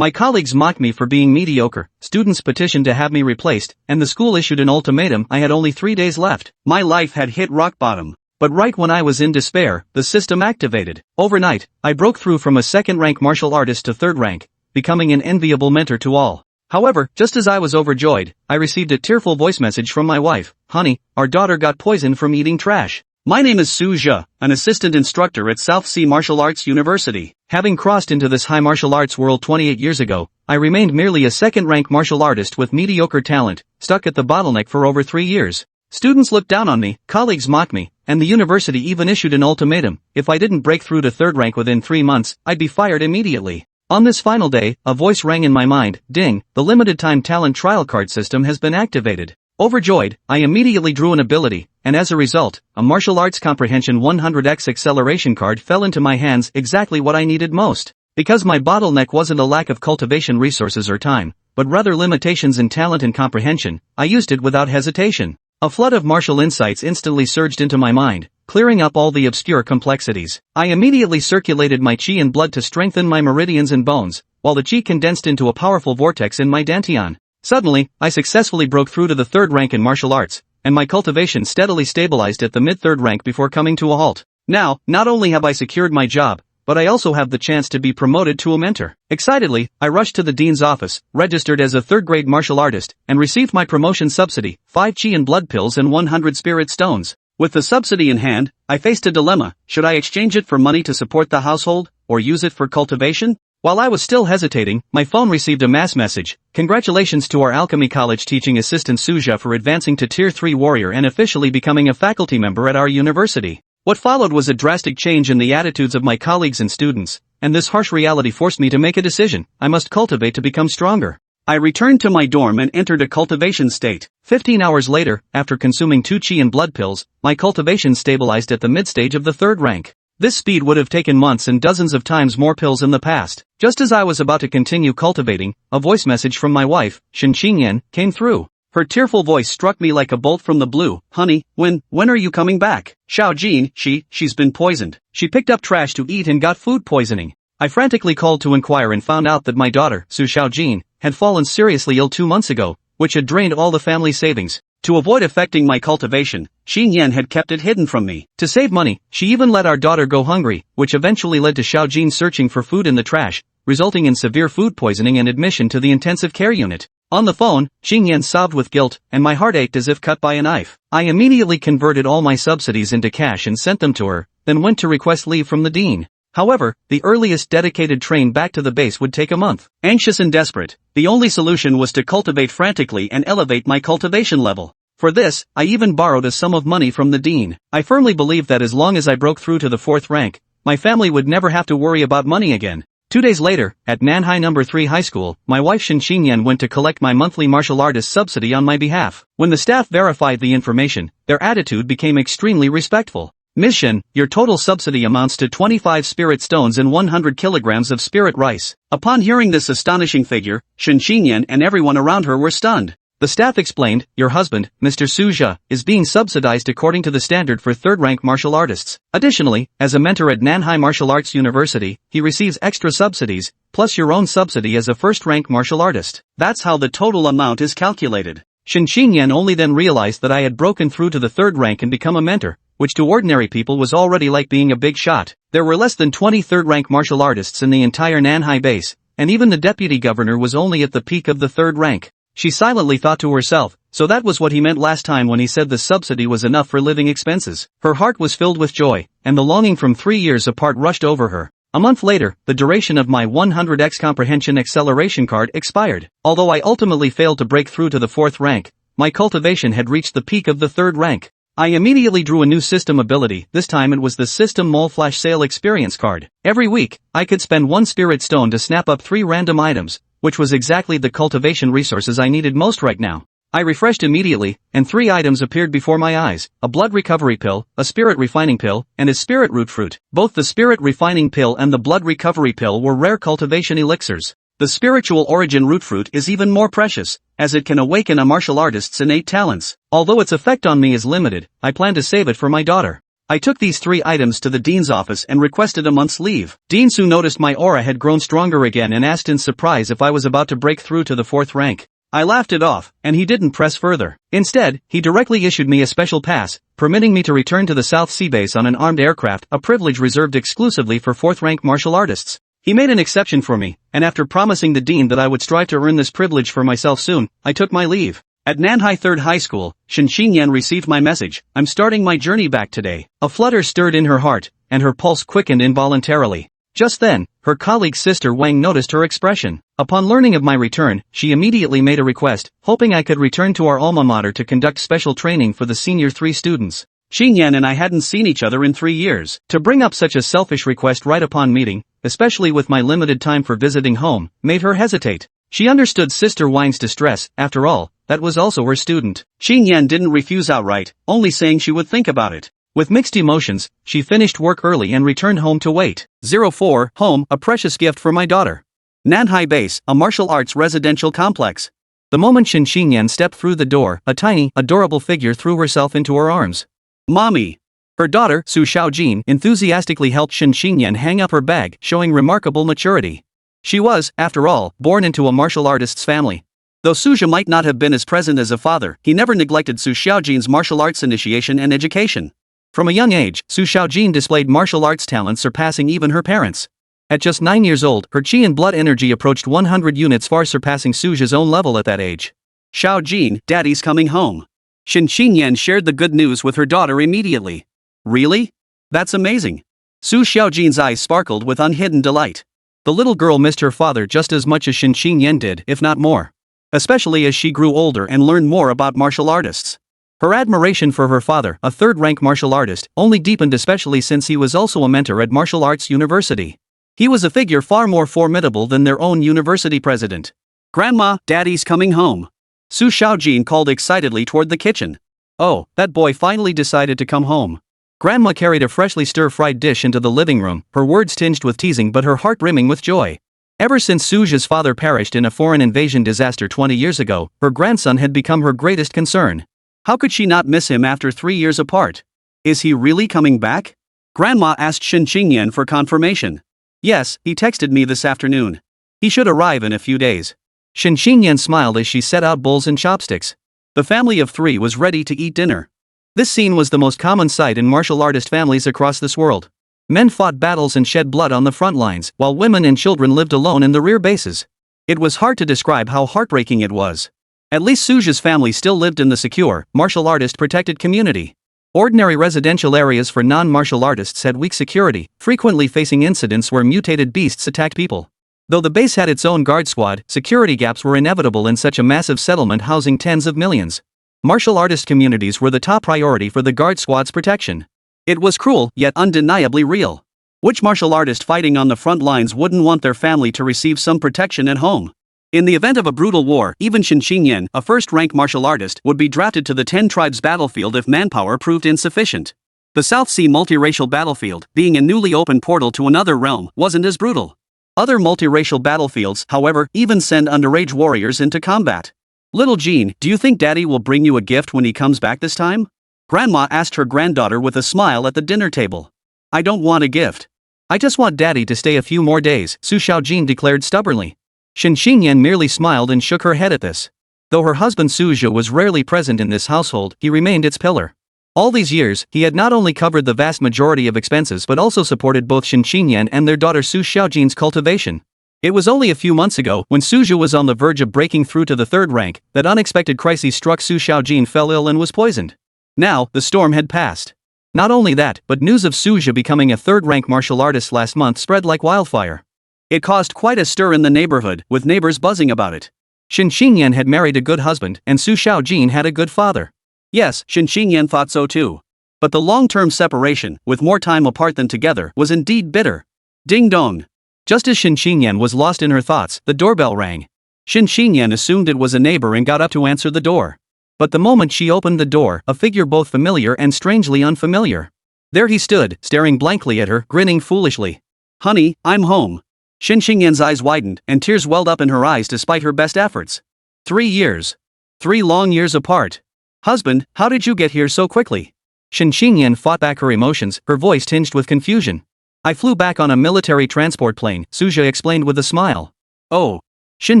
My colleagues mocked me for being mediocre, students petitioned to have me replaced, and the school issued an ultimatum. I had only 3 days left. My life had hit rock bottom. But right when I was in despair, the system activated. Overnight, I broke through from a second-rank martial artist to third rank, becoming an enviable mentor to all. However, just as I was overjoyed, I received a tearful voice message from my wife. Honey, our daughter got poisoned from eating trash. My name is Su Zhe, an assistant instructor at South Sea Martial Arts University. Having crossed into this high martial arts world 28 years ago, I remained merely a second-rank martial artist with mediocre talent, stuck at the bottleneck for over 3 years. Students looked down on me, colleagues mocked me, and the university even issued an ultimatum. If I didn't break through to third rank within 3 months, I'd be fired immediately. On this final day, a voice rang in my mind. Ding, the limited-time talent trial card system has been activated. Overjoyed, I immediately drew an ability, and as a result, a martial arts comprehension 100x acceleration card fell into my hands, exactly what I needed most. Because my bottleneck wasn't a lack of cultivation resources or time, but rather limitations in talent and comprehension, I used it without hesitation. A flood of martial insights instantly surged into my mind, clearing up all the obscure complexities. I immediately circulated my chi and blood to strengthen my meridians and bones, while the chi condensed into a powerful vortex in my dantian. Suddenly, I successfully broke through to the third rank in martial arts, and my cultivation steadily stabilized at the mid-third rank before coming to a halt. Now, not only have I secured my job, but I also have the chance to be promoted to a mentor. Excitedly, I rushed to the dean's office, registered as a third-grade martial artist, and received my promotion subsidy, 5 chi and blood pills and 100 spirit stones. With the subsidy in hand, I faced a dilemma. Should I exchange it for money to support the household, or use it for cultivation? While I was still hesitating, my phone received a mass message. Congratulations to our Alchemy College teaching assistant Su Zhe for advancing to Tier 3 warrior and officially becoming a faculty member at our university. What followed was a drastic change in the attitudes of my colleagues and students, and this harsh reality forced me to make a decision. I must cultivate to become stronger. I returned to my dorm and entered a cultivation state. 15 hours later, after consuming 2 chi and blood pills, my cultivation stabilized at the mid-stage of the third rank. This speed would have taken months and dozens of times more pills in the past. Just as I was about to continue cultivating, a voice message from my wife, Shen Qingyan, came through. Her tearful voice struck me like a bolt from the blue. Honey, when are you coming back? Xiao Jin, she's been poisoned. She picked up trash to eat and got food poisoning. I frantically called to inquire and found out that my daughter, Su Xiaojin, had fallen seriously ill 2 months ago, which had drained all the family savings. To avoid affecting my cultivation, Xingyan had kept it hidden from me. To save money, she even let our daughter go hungry, which eventually led to Xiaojin searching for food in the trash, resulting in severe food poisoning and admission to the intensive care unit. On the phone, Xingyan sobbed with guilt, and my heart ached as if cut by a knife. I immediately converted all my subsidies into cash and sent them to her, then went to request leave from the dean. However, the earliest dedicated train back to the base would take a month. Anxious and desperate, the only solution was to cultivate frantically and elevate my cultivation level. For this, I even borrowed a sum of money from the dean. I firmly believed that as long as I broke through to the 4th rank, my family would never have to worry about money again. 2 days later, at Manhwa No. 3 High School, my wife Shen Qingyan went to collect my monthly martial artist subsidy on my behalf. When the staff verified the information, their attitude became extremely respectful. Ms. Shen, your total subsidy amounts to 25 spirit stones and 100 kilograms of spirit rice. Upon hearing this astonishing figure, Shen Qingyan and everyone around her were stunned. The staff explained, your husband, Mr. Su Zhe, is being subsidized according to the standard for third-rank martial artists. Additionally, as a mentor at Nanhai Martial Arts University, he receives extra subsidies, plus your own subsidy as a first-rank martial artist. That's how the total amount is calculated. Shen Qingyan only then realized that I had broken through to the 3rd rank and become a mentor, which to ordinary people was already like being a big shot. There were less than 20 third-rank martial artists in the entire Nanhai base, and even the deputy governor was only at the peak of the 3rd rank. She silently thought to herself, so that was what he meant last time when he said the subsidy was enough for living expenses. Her heart was filled with joy, and the longing from 3 years apart rushed over her. A month later, the duration of my 100x comprehension acceleration card expired. Although I ultimately failed to break through to the 4th rank, my cultivation had reached the peak of the 3rd rank. I immediately drew a new system ability. This time it was the System Mole Flash Sale Experience card. Every week, I could spend 1 spirit stone to snap up 3 random items, which was exactly the cultivation resources I needed most right now. I refreshed immediately, and 3 items appeared before my eyes: a blood recovery pill, a spirit refining pill, and a spirit root fruit. Both the spirit refining pill and the blood recovery pill were rare cultivation elixirs. The spiritual origin root fruit is even more precious, as it can awaken a martial artist's innate talents. Although its effect on me is limited, I plan to save it for my daughter. I took these 3 items to the dean's office and requested a month's leave. Dean Su noticed my aura had grown stronger again and asked in surprise if I was about to break through to the 4th rank. I laughed it off, and he didn't press further. Instead, he directly issued me a special pass, permitting me to return to the South Sea Base on an armed aircraft, a privilege reserved exclusively for 4th rank martial artists. He made an exception for me, and after promising the dean that I would strive to earn this privilege for myself soon, I took my leave. At Nanhai 3rd High School, Shin Xinyan received my message. I'm starting my journey back today. A flutter stirred in her heart, and her pulse quickened involuntarily. Just then, her colleague's sister Wang noticed her expression. Upon learning of my return, she immediately made a request, hoping I could return to our alma mater to conduct special training for the senior 3 students. Xinyan and I hadn't seen each other in 3 years. To bring up such a selfish request right upon meeting, especially with my limited time for visiting home, made her hesitate. She understood Sister Wang's distress. After all, that was also her student. Xinyan didn't refuse outright, only saying she would think about it. With mixed emotions, she finished work early and returned home to wait. 04, home, a precious gift for my daughter. Nanhai Base, a martial arts residential complex. The moment Shin Xinyan stepped through the door, a tiny, adorable figure threw herself into her arms. Mommy! Her daughter, Su Xiaojin, enthusiastically helped Shin Xinyan hang up her bag, showing remarkable maturity. She was, after all, born into a martial artist's family. Though Suja might not have been as present as a father, he never neglected Su Xiaojin's martial arts initiation and education. From a young age, Su Xiaojin displayed martial arts talent surpassing even her parents. At just 9 years old, her chi and blood energy approached 100 units, far surpassing Suja's own level at that age. Xiaojin, Daddy's coming home. Shin Xinyan shared the good news with her daughter immediately. Really? That's amazing. Su Xiaojin's eyes sparkled with unhidden delight. The little girl missed her father just as much as Shin Xinyan did, if not more. Especially as she grew older and learned more about martial artists. Her admiration for her father, a 3rd-rank martial artist, only deepened, especially since he was also a mentor at Martial Arts University. He was a figure far more formidable than their own university president. Grandma, Daddy's coming home. Su Xiaojin called excitedly toward the kitchen. Oh, that boy finally decided to come home. Grandma carried a freshly stir-fried dish into the living room, her words tinged with teasing but her heart brimming with joy. Ever since Suja's father perished in a foreign invasion disaster 20 years ago, her grandson had become her greatest concern. How could she not miss him after 3 years apart? Is he really coming back? Grandma asked Shin Xinyan for confirmation. Yes, he texted me this afternoon. He should arrive in a few days. Shin Xinyan smiled as she set out bowls and chopsticks. The family of 3 was ready to eat dinner. This scene was the most common sight in martial artist families across this world. Men fought battles and shed blood on the front lines, while women and children lived alone in the rear bases. It was hard to describe how heartbreaking it was. At least Suja's family still lived in the secure, martial artist-protected community. Ordinary residential areas for non-martial artists had weak security, frequently facing incidents where mutated beasts attacked people. Though the base had its own guard squad, security gaps were inevitable in such a massive settlement housing tens of millions. Martial artist communities were the top priority for the guard squad's protection. It was cruel, yet undeniably real. Which martial artist fighting on the front lines wouldn't want their family to receive some protection at home? In the event of a brutal war, even Shin Xinyan, a 1st-rank martial artist, would be drafted to the 10 tribes battlefield if manpower proved insufficient. The South Sea multiracial battlefield, being a newly opened portal to another realm, wasn't as brutal. Other multiracial battlefields, however, even send underage warriors into combat. Little Jean, do you think Daddy will bring you a gift when he comes back this time? Grandma asked her granddaughter with a smile at the dinner table. I don't want a gift. I just want Daddy to stay a few more days, Su Xiaojin declared stubbornly. Shin Xinyan merely smiled and shook her head at this. Though her husband Suja was rarely present in this household, he remained its pillar. All these years, he had not only covered the vast majority of expenses but also supported both Shin Xinyan and their daughter Su Xiaojin's cultivation. It was only a few months ago, when Suja was on the verge of breaking through to the 3rd rank, that unexpected crises struck. Su Xiaojin fell ill and was poisoned. Now, the storm had passed. Not only that, but news of Suja becoming a 3rd-rank martial artist last month spread like wildfire. It caused quite a stir in the neighborhood, with neighbors buzzing about it. Shin Xinyan had married a good husband, and Su Xiaojin had a good father. Yes, Shin Xinyan thought so too. But the long-term separation, with more time apart than together, was indeed bitter. Ding dong. Just as Shin Xinyan was lost in her thoughts, the doorbell rang. Shin Xinyan assumed it was a neighbor and got up to answer the door. But the moment she opened the door, a figure both familiar and strangely unfamiliar. There he stood, staring blankly at her, grinning foolishly. Honey, I'm home. Shin Xinyan's eyes widened, and tears welled up in her eyes despite her best efforts. 3 years. 3 long years apart. Husband, how did you get here so quickly? Shin Xingyan fought back her emotions, her voice tinged with confusion. I flew back on a military transport plane, Suja explained with a smile. Oh. Shin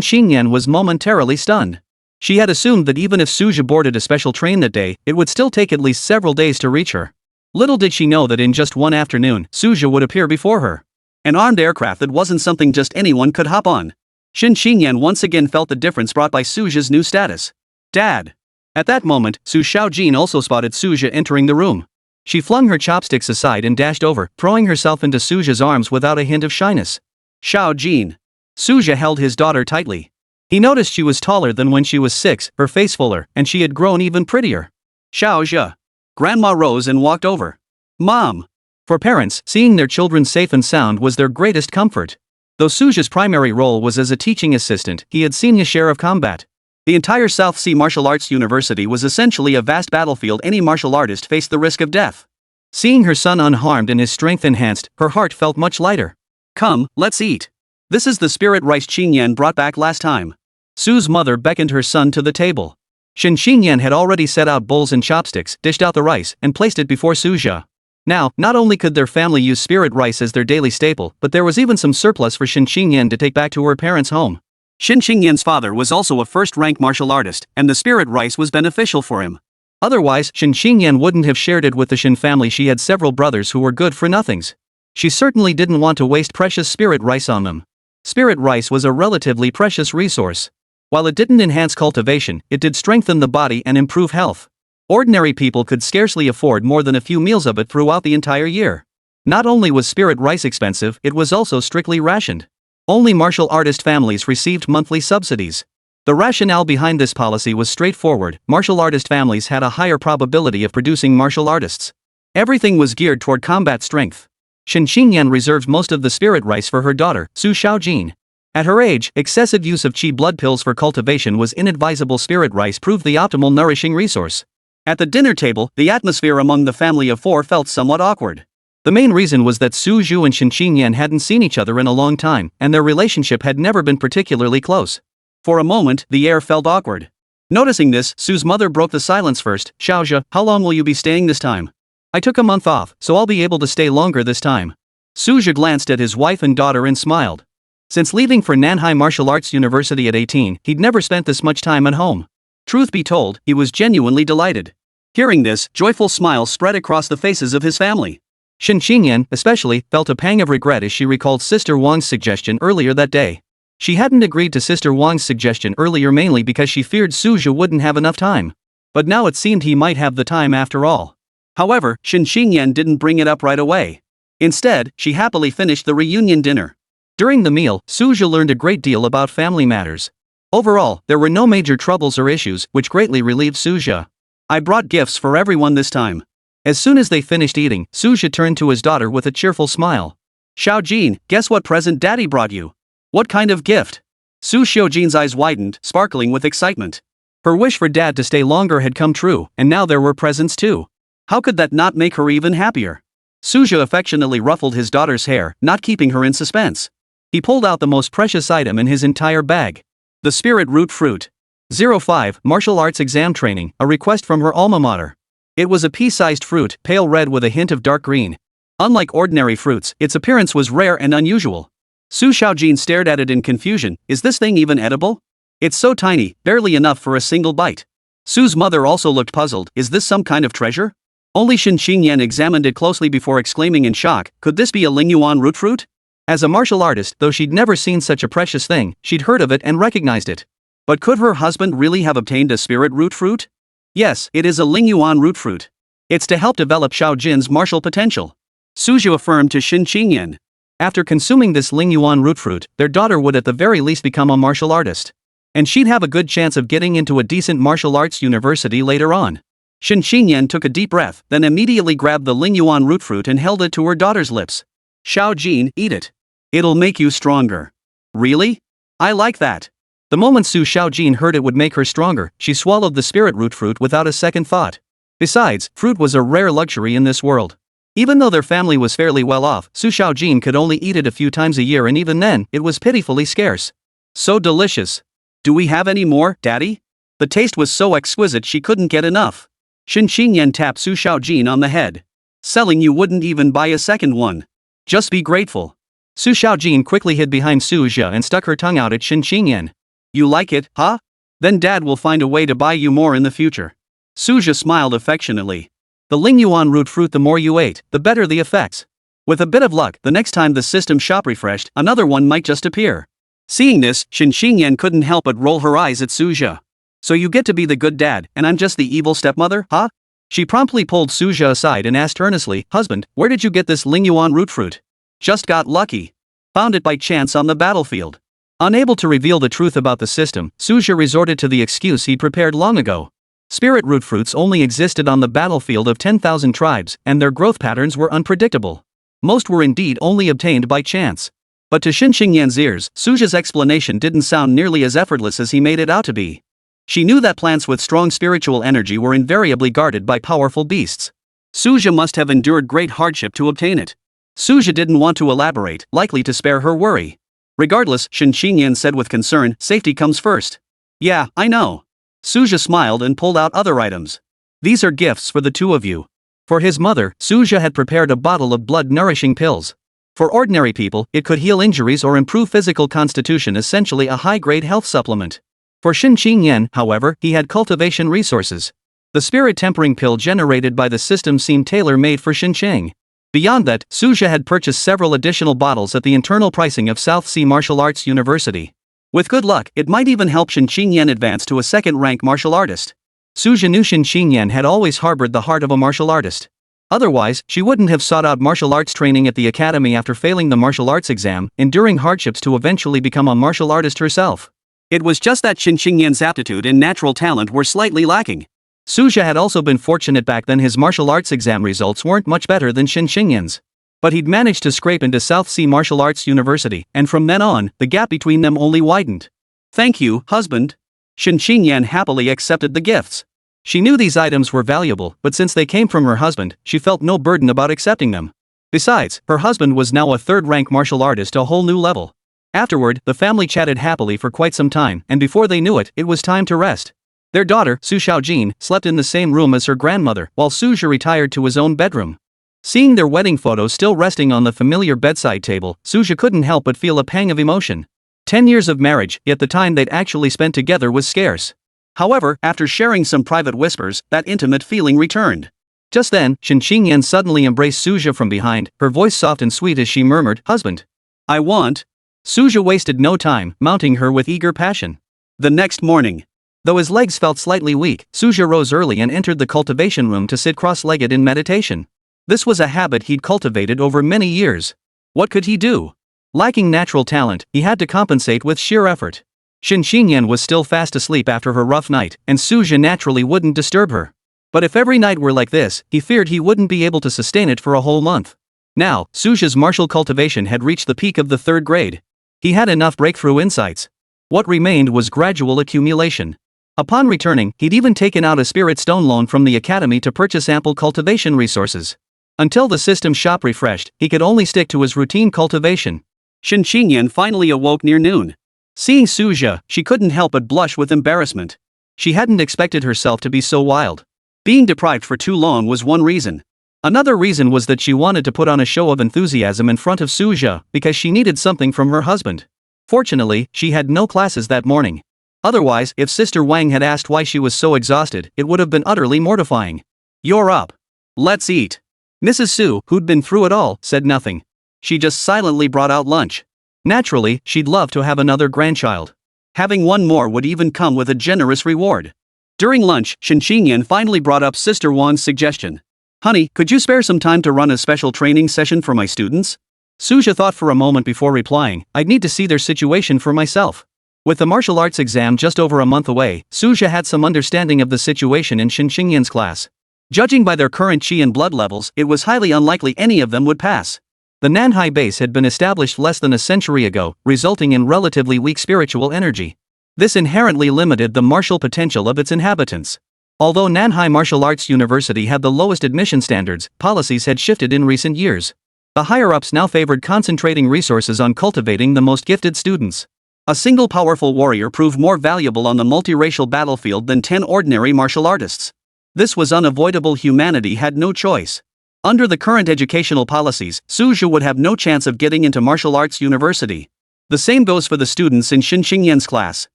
Xingyan was momentarily stunned. She had assumed that even if Suja boarded a special train that day, it would still take at least several days to reach her. Little did she know that in just one afternoon, Suja would appear before her. An armed aircraft that wasn't something just anyone could hop on. Shin Xingyan once again felt the difference brought by Suja's new status. Dad. At that moment, Su Xiaojin also spotted Suja entering the room. She flung her chopsticks aside and dashed over, throwing herself into Suja's arms without a hint of shyness. Xiaojin. Suja held his daughter tightly. He noticed she was taller than when she was 6, her face fuller, and she had grown even prettier. Xiaojia. Grandma rose and walked over. Mom. For parents, seeing their children safe and sound was their greatest comfort. Though Suja's primary role was as a teaching assistant, he had seen his share of combat. The entire South Sea Martial Arts University was essentially a vast battlefield. Any martial artist faced the risk of death. Seeing her son unharmed and his strength enhanced, her heart felt much lighter. Come, let's eat. This is the spirit rice Xingyan brought back last time. Su's mother beckoned her son to the table. Shin Xingyan had already set out bowls and chopsticks, dished out the rice, and placed it before Suja. Now, not only could their family use spirit rice as their daily staple, but there was even some surplus for Shin Xingyan to take back to her parents' home. Shin Xingyan's father was also a first-rank martial artist, and the spirit rice was beneficial for him. Otherwise, Shin Xingyan wouldn't have shared it with the Shin family. She had several brothers who were good-for-nothings. She certainly didn't want to waste precious spirit rice on them. Spirit rice was a relatively precious resource. While it didn't enhance cultivation, it did strengthen the body and improve health. Ordinary people could scarcely afford more than a few meals of it throughout the entire year. Not only was spirit rice expensive, it was also strictly rationed. Only martial artist families received monthly subsidies. The rationale behind this policy was straightforward: martial artist families had a higher probability of producing martial artists. Everything was geared toward combat strength. Shin Xingyan reserved most of the spirit rice for her daughter, Su Xiaojin. At her age, excessive use of qi blood pills for cultivation was inadvisable. Spirit rice proved the optimal nourishing resource. At the dinner table, the atmosphere among the family of 4 felt somewhat awkward. The main reason was that Su Zhu and Shin Xingyan hadn't seen each other in a long time, and their relationship had never been particularly close. For a moment, the air felt awkward. Noticing this, Su's mother broke the silence first. Xiaojia, how long will you be staying this time? I took a month off, so I'll be able to stay longer this time. Suja glanced at his wife and daughter and smiled. Since leaving for Nanhai Martial Arts University at 18, he'd never spent this much time at home. Truth be told, he was genuinely delighted. Hearing this, joyful smiles spread across the faces of his family. Shin Xingyan, especially, felt a pang of regret as she recalled Sister Wang's suggestion earlier that day. She hadn't agreed to Sister Wang's suggestion earlier mainly because she feared Suja wouldn't have enough time. But now it seemed he might have the time after all. However, Shin Xingyan didn't bring it up right away. Instead, she happily finished the reunion dinner. During the meal, Suja learned a great deal about family matters. Overall, there were no major troubles or issues, which greatly relieved Suja. I brought gifts for everyone this time. As soon as they finished eating, Suja turned to his daughter with a cheerful smile. Xiaojin, guess what present Daddy brought you? What kind of gift? Su Xiaojin's eyes widened, sparkling with excitement. Her wish for Dad to stay longer had come true, and now there were presents too. How could that not make her even happier? Suja affectionately ruffled his daughter's hair, not keeping her in suspense. He pulled out the most precious item in his entire bag. The spirit root fruit. 05, Martial Arts Exam Training, a request from her alma mater. It was a pea-sized fruit, pale red with a hint of dark green. Unlike ordinary fruits, its appearance was rare and unusual. Su Xiaojin stared at it in confusion. Is this thing even edible? It's so tiny, barely enough for a single bite. Su's mother also looked puzzled. Is this some kind of treasure? Only Shin Xingyan examined it closely before exclaiming in shock, could this be a Lingyuan root fruit? As a martial artist, though she'd never seen such a precious thing, she'd heard of it and recognized it. But could her husband really have obtained a spirit root fruit? Yes, it is a Lingyuan root fruit. It's to help develop Xiaojin's martial potential. Suju affirmed to Shin Xingyan. After consuming this Lingyuan root fruit, their daughter would at the very least become a martial artist. And she'd have a good chance of getting into a decent martial arts university later on. Shin Xingyan took a deep breath, then immediately grabbed the Lingyuan root fruit and held it to her daughter's lips. Xiaojin, eat it. It'll make you stronger. Really? I like that. The moment Su Xiaojin heard it would make her stronger, she swallowed the spirit root fruit without a second thought. Besides, fruit was a rare luxury in this world. Even though their family was fairly well off, Su Xiaojin could only eat it a few times a year, and even then, it was pitifully scarce. So delicious. Do we have any more, Daddy? The taste was so exquisite she couldn't get enough. Xinxingyan tapped Su Xiaojin on the head. Selling you wouldn't even buy a second one. Just be grateful. Su Xiaojin quickly hid behind Su Jia and stuck her tongue out at Xinxingyan. You like it, huh? Then dad will find a way to buy you more in the future. Su Jia smiled affectionately. The Lingyuan root fruit, the more you ate, the better the effects. With a bit of luck, the next time the system shop refreshed, another one might just appear. Seeing this, Xinxingyan couldn't help but roll her eyes at Su Jia. So you get to be the good dad, and I'm just the evil stepmother, huh? She promptly pulled Su Jia aside and asked earnestly, Husband, where did you get this Lingyuan root fruit? Just got lucky. Found it by chance on the battlefield. Unable to reveal the truth about the system, Su Jia resorted to the excuse he'd prepared long ago. Spirit root fruits only existed on the battlefield of 10,000 tribes, and their growth patterns were unpredictable. Most were indeed only obtained by chance. But to Xinxingyan's ears, Su Jia's explanation didn't sound nearly as effortless as he made it out to be. She knew that plants with strong spiritual energy were invariably guarded by powerful beasts. Su Jia must have endured great hardship to obtain it. Su Jia didn't want to elaborate, likely to spare her worry. Regardless, Xinxingyan said with concern, safety comes first. Yeah, I know. Su Jia smiled and pulled out other items. These are gifts for the two of you. For his mother, Su Jia had prepared a bottle of blood-nourishing pills. For ordinary people, it could heal injuries or improve physical constitution, essentially a high-grade health supplement. For Xinxingyan, however, he had cultivation resources. The spirit-tempering pill generated by the system seemed tailor-made for Xinxing. Beyond that, Su Jia had purchased several additional bottles at the internal pricing of South Sea Martial Arts University. With good luck, it might even help Xinxingyan advance to a second-rank martial artist. Su Jia knew Xinxingyan had always harbored the heart of a martial artist. Otherwise, she wouldn't have sought out martial arts training at the academy after failing the martial arts exam, enduring hardships to eventually become a martial artist herself. It was just that Xinxingyan's aptitude and natural talent were slightly lacking. Su Jia had also been fortunate back then. His martial arts exam results weren't much better than Xinxingyan's. But he'd managed to scrape into South Sea Martial Arts University, and from then on, the gap between them only widened. Thank you, husband. Xinxingyan happily accepted the gifts. She knew these items were valuable, but since they came from her husband, she felt no burden about accepting them. Besides, her husband was now a third-rank martial artist, a whole new level. Afterward, the family chatted happily for quite some time, and before they knew it, it was time to rest. Their daughter, Su Xiaojin, slept in the same room as her grandmother, while Su Jia retired to his own bedroom. Seeing their wedding photos still resting on the familiar bedside table, Su Jia couldn't help but feel a pang of emotion. 10 years of marriage, yet the time they'd actually spent together was scarce. However, after sharing some private whispers, that intimate feeling returned. Just then, Xinxingyan suddenly embraced Su Jia from behind, her voice soft and sweet as she murmured, Husband. I want. Su Jia wasted no time, mounting her with eager passion. The next morning. Though his legs felt slightly weak, Su Jia rose early and entered the cultivation room to sit cross-legged in meditation. This was a habit he'd cultivated over many years. What could he do? Lacking natural talent, he had to compensate with sheer effort. Xinxingyan was still fast asleep after her rough night, and Su Jia naturally wouldn't disturb her. But if every night were like this, he feared he wouldn't be able to sustain it for a whole month. Now, Su Jia's martial cultivation had reached the peak of the 3rd grade. He had enough breakthrough insights. What remained was gradual accumulation. Upon returning, he'd even taken out a spirit stone loan from the academy to purchase ample cultivation resources. Until the system shop refreshed, he could only stick to his routine cultivation. Xinxingyan finally awoke near noon. Seeing Su Jia, she couldn't help but blush with embarrassment. She hadn't expected herself to be so wild. Being deprived for too long was one reason. Another reason was that she wanted to put on a show of enthusiasm in front of Su Jia because she needed something from her husband. Fortunately, she had no classes that morning. Otherwise, if Sister Wang had asked why she was so exhausted, it would have been utterly mortifying. You're up. Let's eat. Mrs. Su, who'd been through it all, said nothing. She just silently brought out lunch. Naturally, she'd love to have another grandchild. Having one more would even come with a generous reward. During lunch, Xinxingyan finally brought up Sister Wang's suggestion. Honey, could you spare some time to run a special training session for my students? Su Jia thought for a moment before replying, I'd need to see their situation for myself. With the martial arts exam just over a month away, Su Jia had some understanding of the situation in Xinxingyan's class. Judging by their current chi and blood levels, it was highly unlikely any of them would pass. The Nanhai base had been established less than a century ago, resulting in relatively weak spiritual energy. This inherently limited the martial potential of its inhabitants. Although Nanhai Martial Arts University had the lowest admission standards, policies had shifted in recent years. The higher-ups now favored concentrating resources on cultivating the most gifted students. A single powerful warrior proved more valuable on the multiracial battlefield than 10 ordinary martial artists. This was unavoidable. Humanity had no choice. Under the current educational policies, Suja would have no chance of getting into martial arts university. The same goes for the students in Shin Xingyan's class.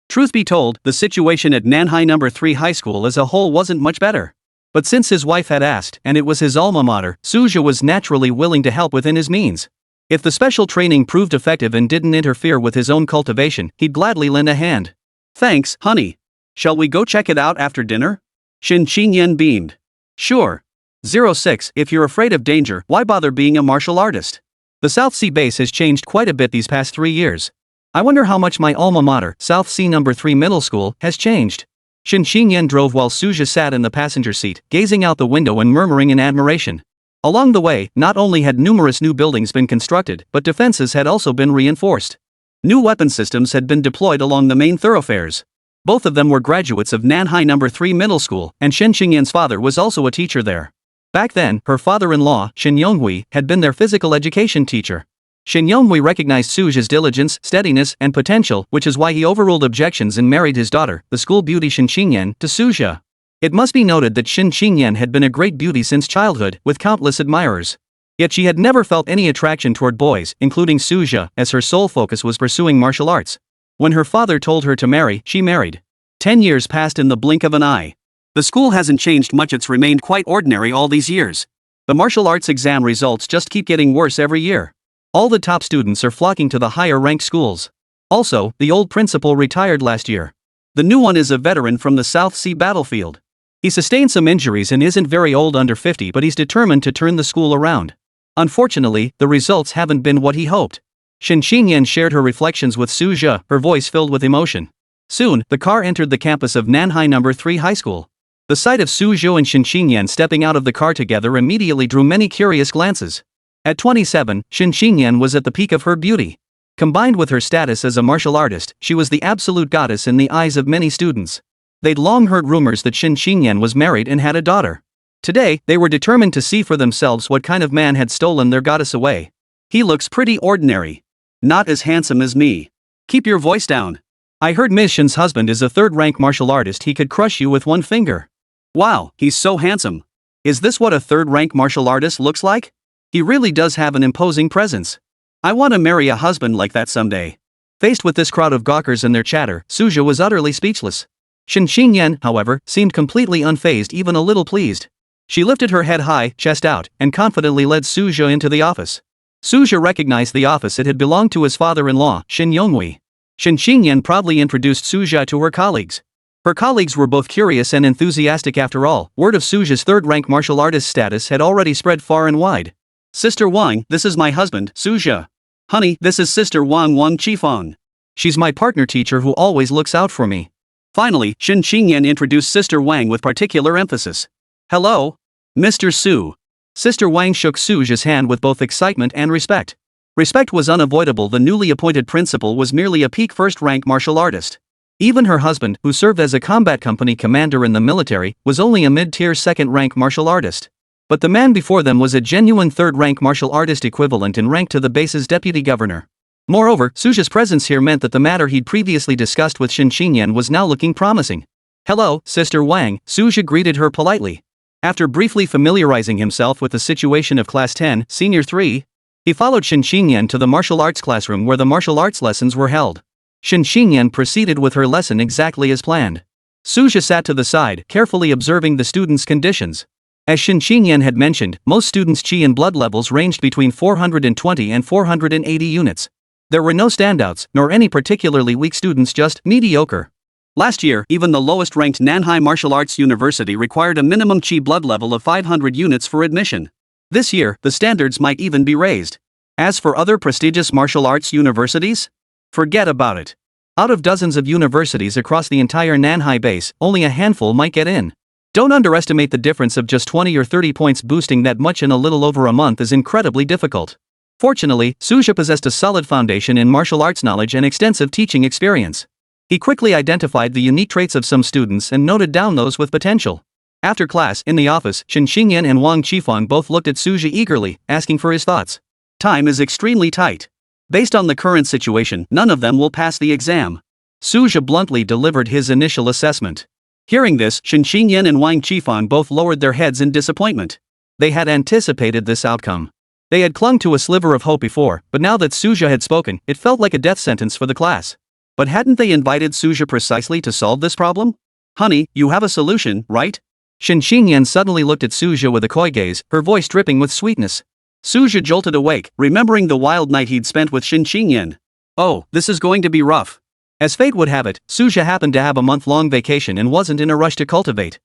Truth be told, the situation at Nanhai No. 3 High School as a whole wasn't much better. But since his wife had asked, and it was his alma mater, Suja was naturally willing to help within his means. If the special training proved effective and didn't interfere with his own cultivation, he'd gladly lend a hand. Thanks, honey. Shall we go check it out after dinner? Shin Xingyan beamed. Sure. 06 If you're afraid of danger, why bother being a martial artist? The South Sea base has changed quite a bit these past 3 years. I wonder how much my alma mater, South Sea No. 3 Middle School, has changed. Shin Xingyan drove while Suja sat in the passenger seat, gazing out the window and murmuring in admiration. Along the way, not only had numerous new buildings been constructed, but defenses had also been reinforced. New weapon systems had been deployed along the main thoroughfares. Both of them were graduates of Nanhai No. 3 Middle School, and Shin Xingyan's father was also a teacher there. Back then, her father-in-law, Shin Yonghui, had been their physical education teacher. Shin Yonghui recognized Suja's diligence, steadiness, and potential, which is why he overruled objections and married his daughter, the school beauty Shin Xingyan, to Suja. It must be noted that Shin Xingyan had been a great beauty since childhood, with countless admirers. Yet she had never felt any attraction toward boys, including Suja, as her sole focus was pursuing martial arts. When her father told her to marry, she married. 10 years passed in the blink of an eye. The school hasn't changed much, it's remained quite ordinary all these years. The martial arts exam results just keep getting worse every year. All the top students are flocking to the higher-ranked schools. Also, the old principal retired last year. The new one is a veteran from the South Sea battlefield. He sustained some injuries and isn't very old, under 50, but he's determined to turn the school around. Unfortunately, the results haven't been what he hoped. Shin Xingyan shared her reflections with Suja, her voice filled with emotion. Soon, the car entered the campus of Nanhai No. 3 High School. The sight of Suja and Shin Xingyan stepping out of the car together immediately drew many curious glances. At 27, Shin Xingyan was at the peak of her beauty. Combined with her status as a martial artist, she was the absolute goddess in the eyes of many students. They'd long heard rumors that Shin Xingyan was married and had a daughter. Today, they were determined to see for themselves what kind of man had stolen their goddess away. He looks pretty ordinary. Not as handsome as me. Keep your voice down. I heard Ms. Shin's husband is a third-rank martial artist. He could crush you with one finger. Wow, he's so handsome. Is this what a third-rank martial artist looks like? He really does have an imposing presence. I want to marry a husband like that someday. Faced with this crowd of gawkers and their chatter, Suja was utterly speechless. Shin Xingyan, however, seemed completely unfazed, even a little pleased. She lifted her head high, chest out, and confidently led Suja into the office. Suja recognized the office. It had belonged to his father-in-law, Shin Yonghui. Shin Xingyan proudly introduced Suja to her colleagues. Her colleagues were both curious and enthusiastic. After all, word of Suja's third-rank martial artist status had already spread far and wide. Sister Wang, this is my husband, Suja. Honey, this is Sister Wang Chifeng. She's my partner teacher who always looks out for me. Finally, Shin Xingyan introduced Sister Wang with particular emphasis. Hello, Mr. Su. Sister Wang shook Suja's hand with both excitement and respect. Respect was unavoidable. The newly appointed principal was merely a peak first-rank martial artist. Even her husband, who served as a combat company commander in the military, was only a mid-tier second-rank martial artist. But the man before them was a genuine third-rank martial artist, equivalent in rank to the base's deputy governor. Moreover, Suja's presence here meant that the matter he'd previously discussed with Shin Xingyan was now looking promising. Hello, Sister Wang, Suja greeted her politely. After briefly familiarizing himself with the situation of Class 10, Senior 3, he followed Shin Xingyan to the martial arts classroom where the martial arts lessons were held. Shin Xingyan proceeded with her lesson exactly as planned. Suja sat to the side, carefully observing the students' conditions. As Shin Xingyan had mentioned, most students' chi and blood levels ranged between 420 and 480 units. There were no standouts, nor any particularly weak students, just mediocre. Last year, even the lowest-ranked Nanhai Martial Arts University required a minimum chi blood level of 500 units for admission. This year, the standards might even be raised. As for other prestigious martial arts universities? Forget about it. Out of dozens of universities across the entire Nanhai base, only a handful might get in. Don't underestimate the difference of just 20 or 30 points. Boosting that much in a little over a month is incredibly difficult. Fortunately, Suja possessed a solid foundation in martial arts knowledge and extensive teaching experience. He quickly identified the unique traits of some students and noted down those with potential. After class, in the office, Shin Xingyan and Wang Chifeng both looked at Suja eagerly, asking for his thoughts. Time is extremely tight. Based on the current situation, none of them will pass the exam. Suja bluntly delivered his initial assessment. Hearing this, Shen Xingyan and Wang Qifang both lowered their heads in disappointment. They had anticipated this outcome. They had clung to a sliver of hope before, but now that Suja had spoken, it felt like a death sentence for the class. But hadn't they invited Suja precisely to solve this problem? Honey, you have a solution, right? Shen Xingyan suddenly looked at Suja with a coy gaze, her voice dripping with sweetness. Suja jolted awake, remembering the wild night he'd spent with Shen Xingyan. Oh, this is going to be rough. As fate would have it, Suja happened to have a month-long vacation and wasn't in a rush to cultivate.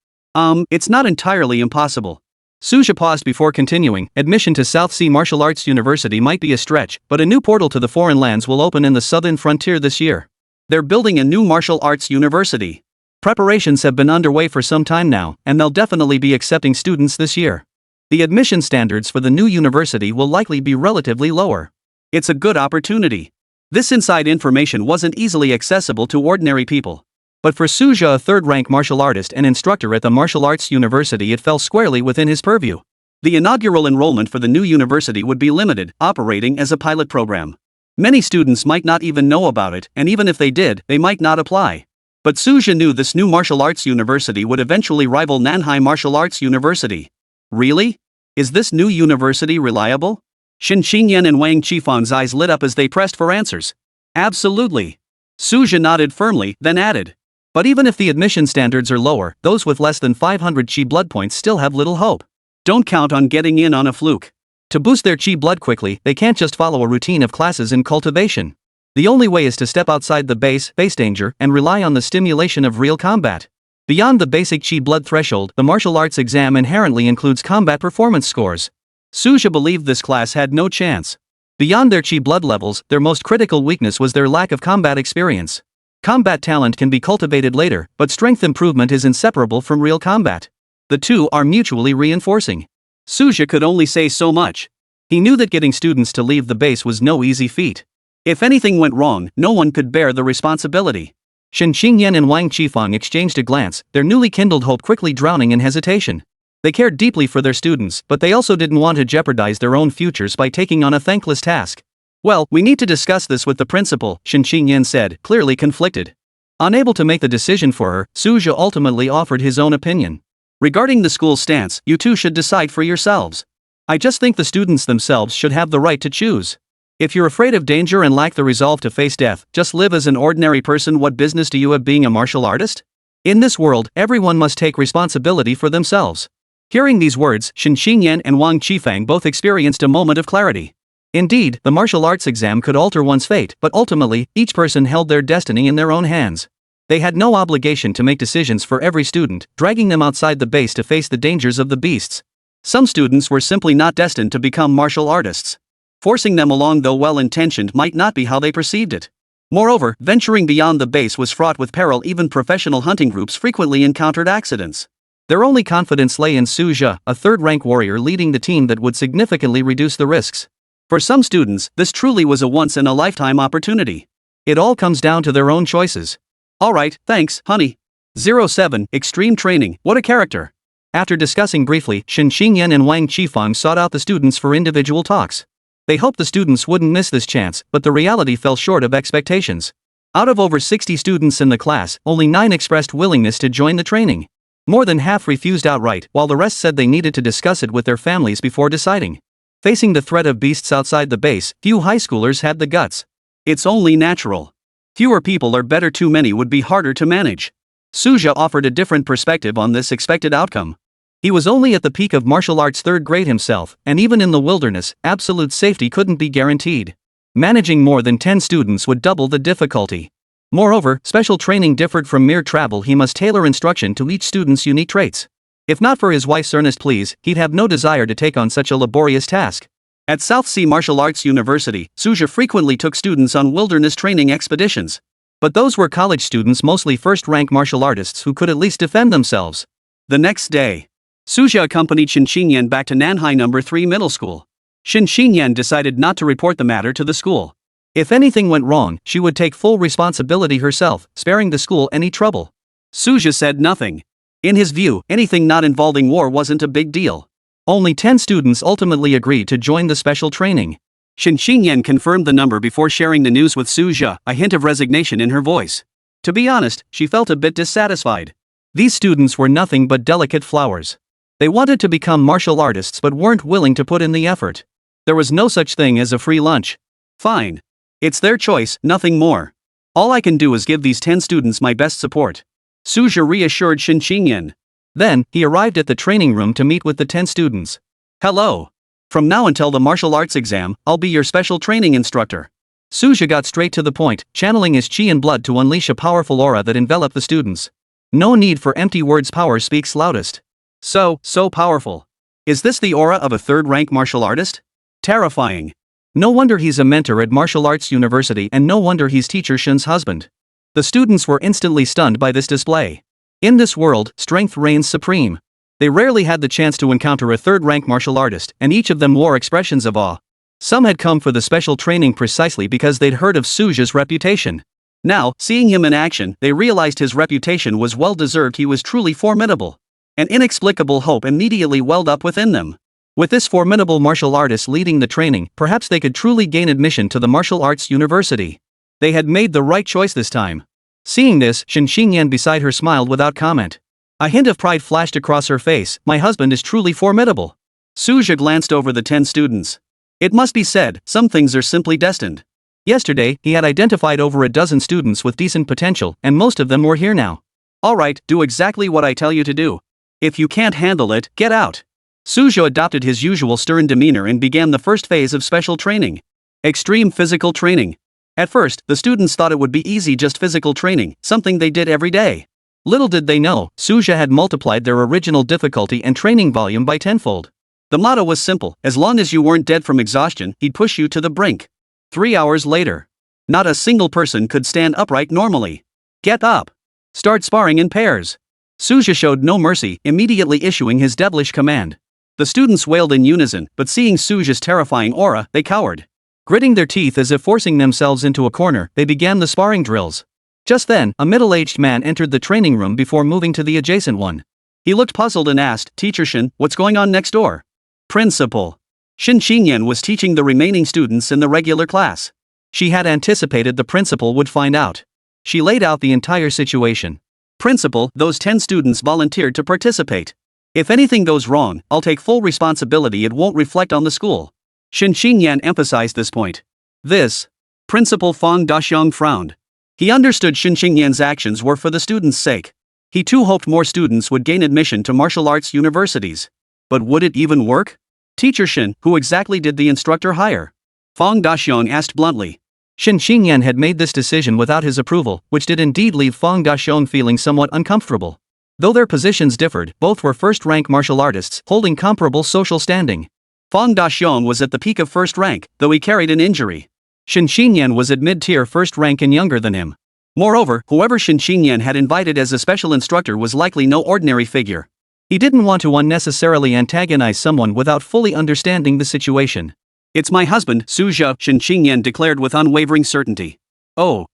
It's not entirely impossible. Suja paused before continuing. Admission to South Sea Martial Arts University might be a stretch, but a new portal to the foreign lands will open in the southern frontier this year. They're building a new martial arts university. Preparations have been underway for some time now, and they'll definitely be accepting students this year. The admission standards for the new university will likely be relatively lower. It's a good opportunity. This inside information wasn't easily accessible to ordinary people. But for Suja, a third-rank martial artist and instructor at the martial arts university, it fell squarely within his purview. The inaugural enrollment for the new university would be limited, operating as a pilot program. Many students might not even know about it, and even if they did, they might not apply. But Suja knew this new martial arts university would eventually rival Nanhai Martial Arts University. Really? Is this new university reliable? Shen Xingyan and Wang Qifang's eyes lit up as they pressed for answers. Absolutely. Suja nodded firmly, then added. But even if the admission standards are lower, those with less than 500 chi blood points still have little hope. Don't count on getting in on a fluke. To boost their chi blood quickly, they can't just follow a routine of classes in cultivation. The only way is to step outside the base, face danger, and rely on the stimulation of real combat. Beyond the basic chi blood threshold, the martial arts exam inherently includes combat performance scores. Suja believed this class had no chance. Beyond their chi blood levels, their most critical weakness was their lack of combat experience. Combat talent can be cultivated later, but strength improvement is inseparable from real combat. The two are mutually reinforcing. Suja could only say so much. He knew that getting students to leave the base was no easy feat. If anything went wrong, no one could bear the responsibility. Shen Xingyan and Wang Qifang exchanged a glance, their newly kindled hope quickly drowning in hesitation. They cared deeply for their students, but they also didn't want to jeopardize their own futures by taking on a thankless task. Well, we need to discuss this with the principal, Shen Xingyan said, clearly conflicted. Unable to make the decision for her, Suja ultimately offered his own opinion. Regarding the school's stance, you two should decide for yourselves. I just think the students themselves should have the right to choose. If you're afraid of danger and lack the resolve to face death, just live as an ordinary person. What business do you have being a martial artist? In this world, everyone must take responsibility for themselves. Hearing these words, Shen Xingyan and Wang Qifang both experienced a moment of clarity. Indeed, the martial arts exam could alter one's fate, but ultimately, each person held their destiny in their own hands. They had no obligation to make decisions for every student, dragging them outside the base to face the dangers of the beasts. Some students were simply not destined to become martial artists. Forcing them along, though well-intentioned, might not be how they perceived it. Moreover, venturing beyond the base was fraught with peril. Even professional hunting groups frequently encountered accidents. Their only confidence lay in Suja, a third-rank warrior leading the team that would significantly reduce the risks. For some students, this truly was a once-in-a-lifetime opportunity. It all comes down to their own choices. Alright, thanks, honey. 07, Extreme Training, what a character. After discussing briefly, Shen Xingyan and Wang Qifang sought out the students for individual talks. They hoped the students wouldn't miss this chance, but the reality fell short of expectations. Out of over 60 students in the class, only 9 expressed willingness to join the training. More than half refused outright, while the rest said they needed to discuss it with their families before deciding. Facing the threat of beasts outside the base, few high schoolers had the guts. It's only natural. Fewer people are better, too many would be harder to manage. Suja offered a different perspective on this expected outcome. He was only at the peak of martial arts third grade himself, and even in the wilderness, absolute safety couldn't be guaranteed. Managing more than 10 students would double the difficulty. Moreover, special training differed from mere travel. He must tailor instruction to each student's unique traits. If not for his wife's earnest pleas, he'd have no desire to take on such a laborious task. At South Sea Martial Arts University, Suja frequently took students on wilderness training expeditions. But those were college students, mostly first-rank martial artists who could at least defend themselves. The next day, Suja accompanied Shen Xingyan back to Nanhai No. 3 Middle School. Shen Xingyan decided not to report the matter to the school. If anything went wrong, she would take full responsibility herself, sparing the school any trouble. Suja said nothing. In his view, anything not involving war wasn't a big deal. Only 10 students ultimately agreed to join the special training. Shen Xingyan confirmed the number before sharing the news with Suja, a hint of resignation in her voice. To be honest, she felt a bit dissatisfied. These students were nothing but delicate flowers. They wanted to become martial artists but weren't willing to put in the effort. There was no such thing as a free lunch. Fine. It's their choice, nothing more. All I can do is give these 10 students my best support. Suja reassured Shin Qingyan. Then, he arrived at the training room to meet with the 10 students. Hello. From now until the martial arts exam, I'll be your special training instructor. Suja got straight to the point, channeling his chi and blood to unleash a powerful aura that enveloped the students. No need for empty words, power speaks loudest. So powerful. Is this the aura of a third-rank martial artist? Terrifying. No wonder he's a mentor at Martial Arts University, and no wonder he's teacher Shin's husband. The students were instantly stunned by this display. In this world, strength reigns supreme. They rarely had the chance to encounter a third-rank martial artist, and each of them wore expressions of awe. Some had come for the special training precisely because they'd heard of Suja's reputation. Now, seeing him in action, they realized his reputation was well-deserved. He was truly formidable. An inexplicable hope immediately welled up within them. With this formidable martial artist leading the training, perhaps they could truly gain admission to the Martial Arts University. They had made the right choice this time. Seeing this, Shin Qingyan beside her smiled without comment. A hint of pride flashed across her face. My husband is truly formidable. Suja glanced over the 10 students. It must be said, some things are simply destined. Yesterday, he had identified over a dozen students with decent potential, and most of them were here now. Alright, do exactly what I tell you to do. If you can't handle it, get out. Suja adopted his usual stern demeanor and began the first phase of special training. Extreme physical training. At first, the students thought it would be easy, just physical training, something they did every day. Little did they know, Suja had multiplied their original difficulty and training volume by tenfold. The motto was simple: as long as you weren't dead from exhaustion, he'd push you to the brink. 3 hours later. Not a single person could stand upright normally. Get up. Start sparring in pairs. Suja showed no mercy, immediately issuing his devilish command. The students wailed in unison, but seeing Suja's terrifying aura, they cowered. Gritting their teeth as if forcing themselves into a corner, they began the sparring drills. Just then, a middle-aged man entered the training room before moving to the adjacent one. He looked puzzled and asked, Teacher Shin, what's going on next door? Principal. Shin Qingyan was teaching the remaining students in the regular class. She had anticipated the principal would find out. She laid out the entire situation. Principal, those 10 students volunteered to participate. If anything goes wrong, I'll take full responsibility. It won't reflect on the school. Shin Qingyan emphasized this point. This. Principal Fang Daxiong frowned. He understood Shin Qingyan's actions were for the students' sake. He too hoped more students would gain admission to martial arts universities. But would it even work? Teacher Shin, who exactly did the instructor hire? Fang Daxiong asked bluntly. Shin Qingyan had made this decision without his approval, which did indeed leave Fang Daxiong feeling somewhat uncomfortable. Though their positions differed, both were first-rank martial artists, holding comparable social standing. Fang Daxiong was at the peak of first rank, though he carried an injury. Shin Qingyan was at mid-tier first rank and younger than him. Moreover, whoever Shin Qingyan had invited as a special instructor was likely no ordinary figure. He didn't want to unnecessarily antagonize someone without fully understanding the situation. It's my husband, Suja, Shin Qingyan declared with unwavering certainty. Oh.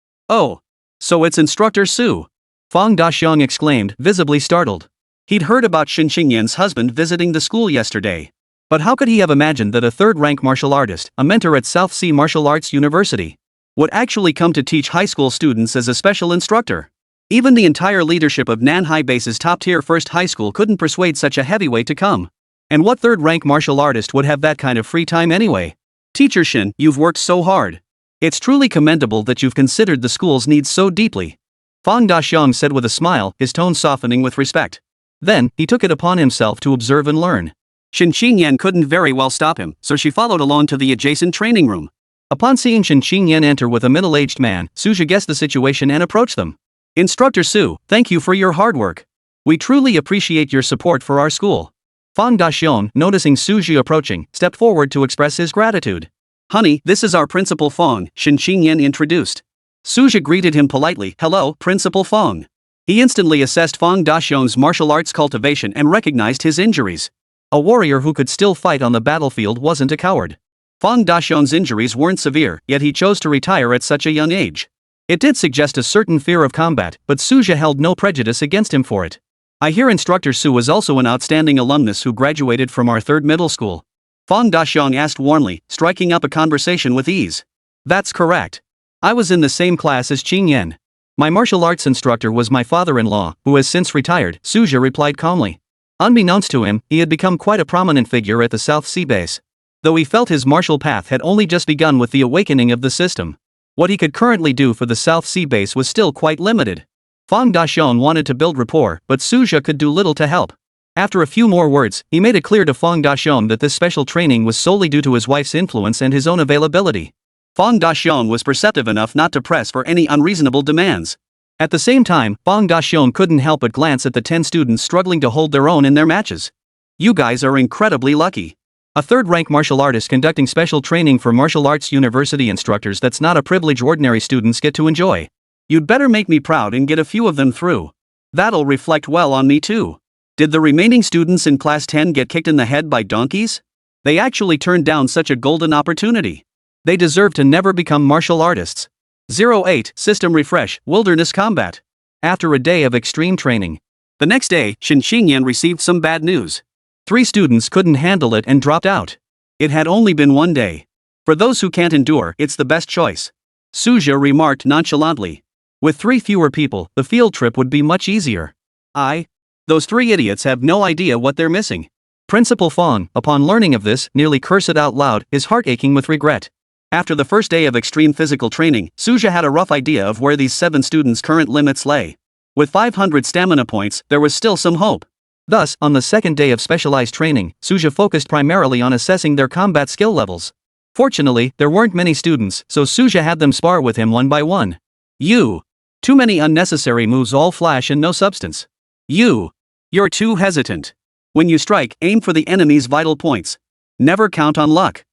So it's Instructor Su. Fang Daxiong exclaimed, visibly startled. He'd heard about Shin Qingyan's husband visiting the school yesterday. But how could he have imagined that a third-rank martial artist, a mentor at South Sea Martial Arts University, would actually come to teach high school students as a special instructor? Even the entire leadership of Nanhai Base's top-tier first high school couldn't persuade such a heavyweight to come. And what third-rank martial artist would have that kind of free time anyway? Teacher Shin, you've worked so hard. It's truly commendable that you've considered the school's needs so deeply. Fang Daxiong said with a smile, his tone softening with respect. Then, he took it upon himself to observe and learn. Shin Qingyan couldn't very well stop him, so she followed along to the adjacent training room. Upon seeing Shin Qingyan enter with a middle-aged man, Suja guessed the situation and approached them. Instructor Su, thank you for your hard work. We truly appreciate your support for our school. Fang Daxiong, noticing Suji approaching, stepped forward to express his gratitude. Honey, this is our Principal Fang, Shin Qingyan introduced. Suja greeted him politely, hello, Principal Fang. He instantly assessed Fang Daxiong's martial arts cultivation and recognized his injuries. A warrior who could still fight on the battlefield wasn't a coward. Fang Daxiong's injuries weren't severe, yet he chose to retire at such a young age. It did suggest a certain fear of combat, but Suja held no prejudice against him for it. I hear Instructor Su was also an outstanding alumnus who graduated from our third middle school. Fang Daxiong asked warmly, striking up a conversation with ease. That's correct. I was in the same class as Qingyan. My martial arts instructor was my father-in-law, who has since retired, Suja replied calmly. Unbeknownst to him, he had become quite a prominent figure at the South Sea base. Though he felt his martial path had only just begun with the awakening of the system. What he could currently do for the South Sea base was still quite limited. Fang Daxian wanted to build rapport, but Suja could do little to help. After a few more words, he made it clear to Fang Daxian that this special training was solely due to his wife's influence and his own availability. Fang Daxian was perceptive enough not to press for any unreasonable demands. At the same time, Fang Daxian couldn't help but glance at the 10 students struggling to hold their own in their matches. You guys are incredibly lucky. A third-rank martial artist conducting special training for martial arts university instructors, that's not a privilege ordinary students get to enjoy. You'd better make me proud and get a few of them through. That'll reflect well on me too. Did the remaining students in class 10 get kicked in the head by donkeys? They actually turned down such a golden opportunity. They deserve to never become martial artists. 08 System Refresh, Wilderness Combat. After a day of extreme training. The next day, Shen Xingyan received some bad news. 3 students couldn't handle it and dropped out. It had only been one day. For those who can't endure, it's the best choice. Suja remarked nonchalantly. With 3 fewer people, the field trip would be much easier. Those 3 idiots have no idea what they're missing. Principal Fang, upon learning of this, nearly cursed out loud, his heart aching with regret. After the first day of extreme physical training, Suja had a rough idea of where these 7 students' current limits lay. With 500 stamina points, there was still some hope. Thus, on the second day of specialized training, Suja focused primarily on assessing their combat skill levels. Fortunately, there weren't many students, so Suja had them spar with him one by one. Too many unnecessary moves, all flash and no substance. You're too hesitant. When you strike, aim for the enemy's vital points. Never count on luck.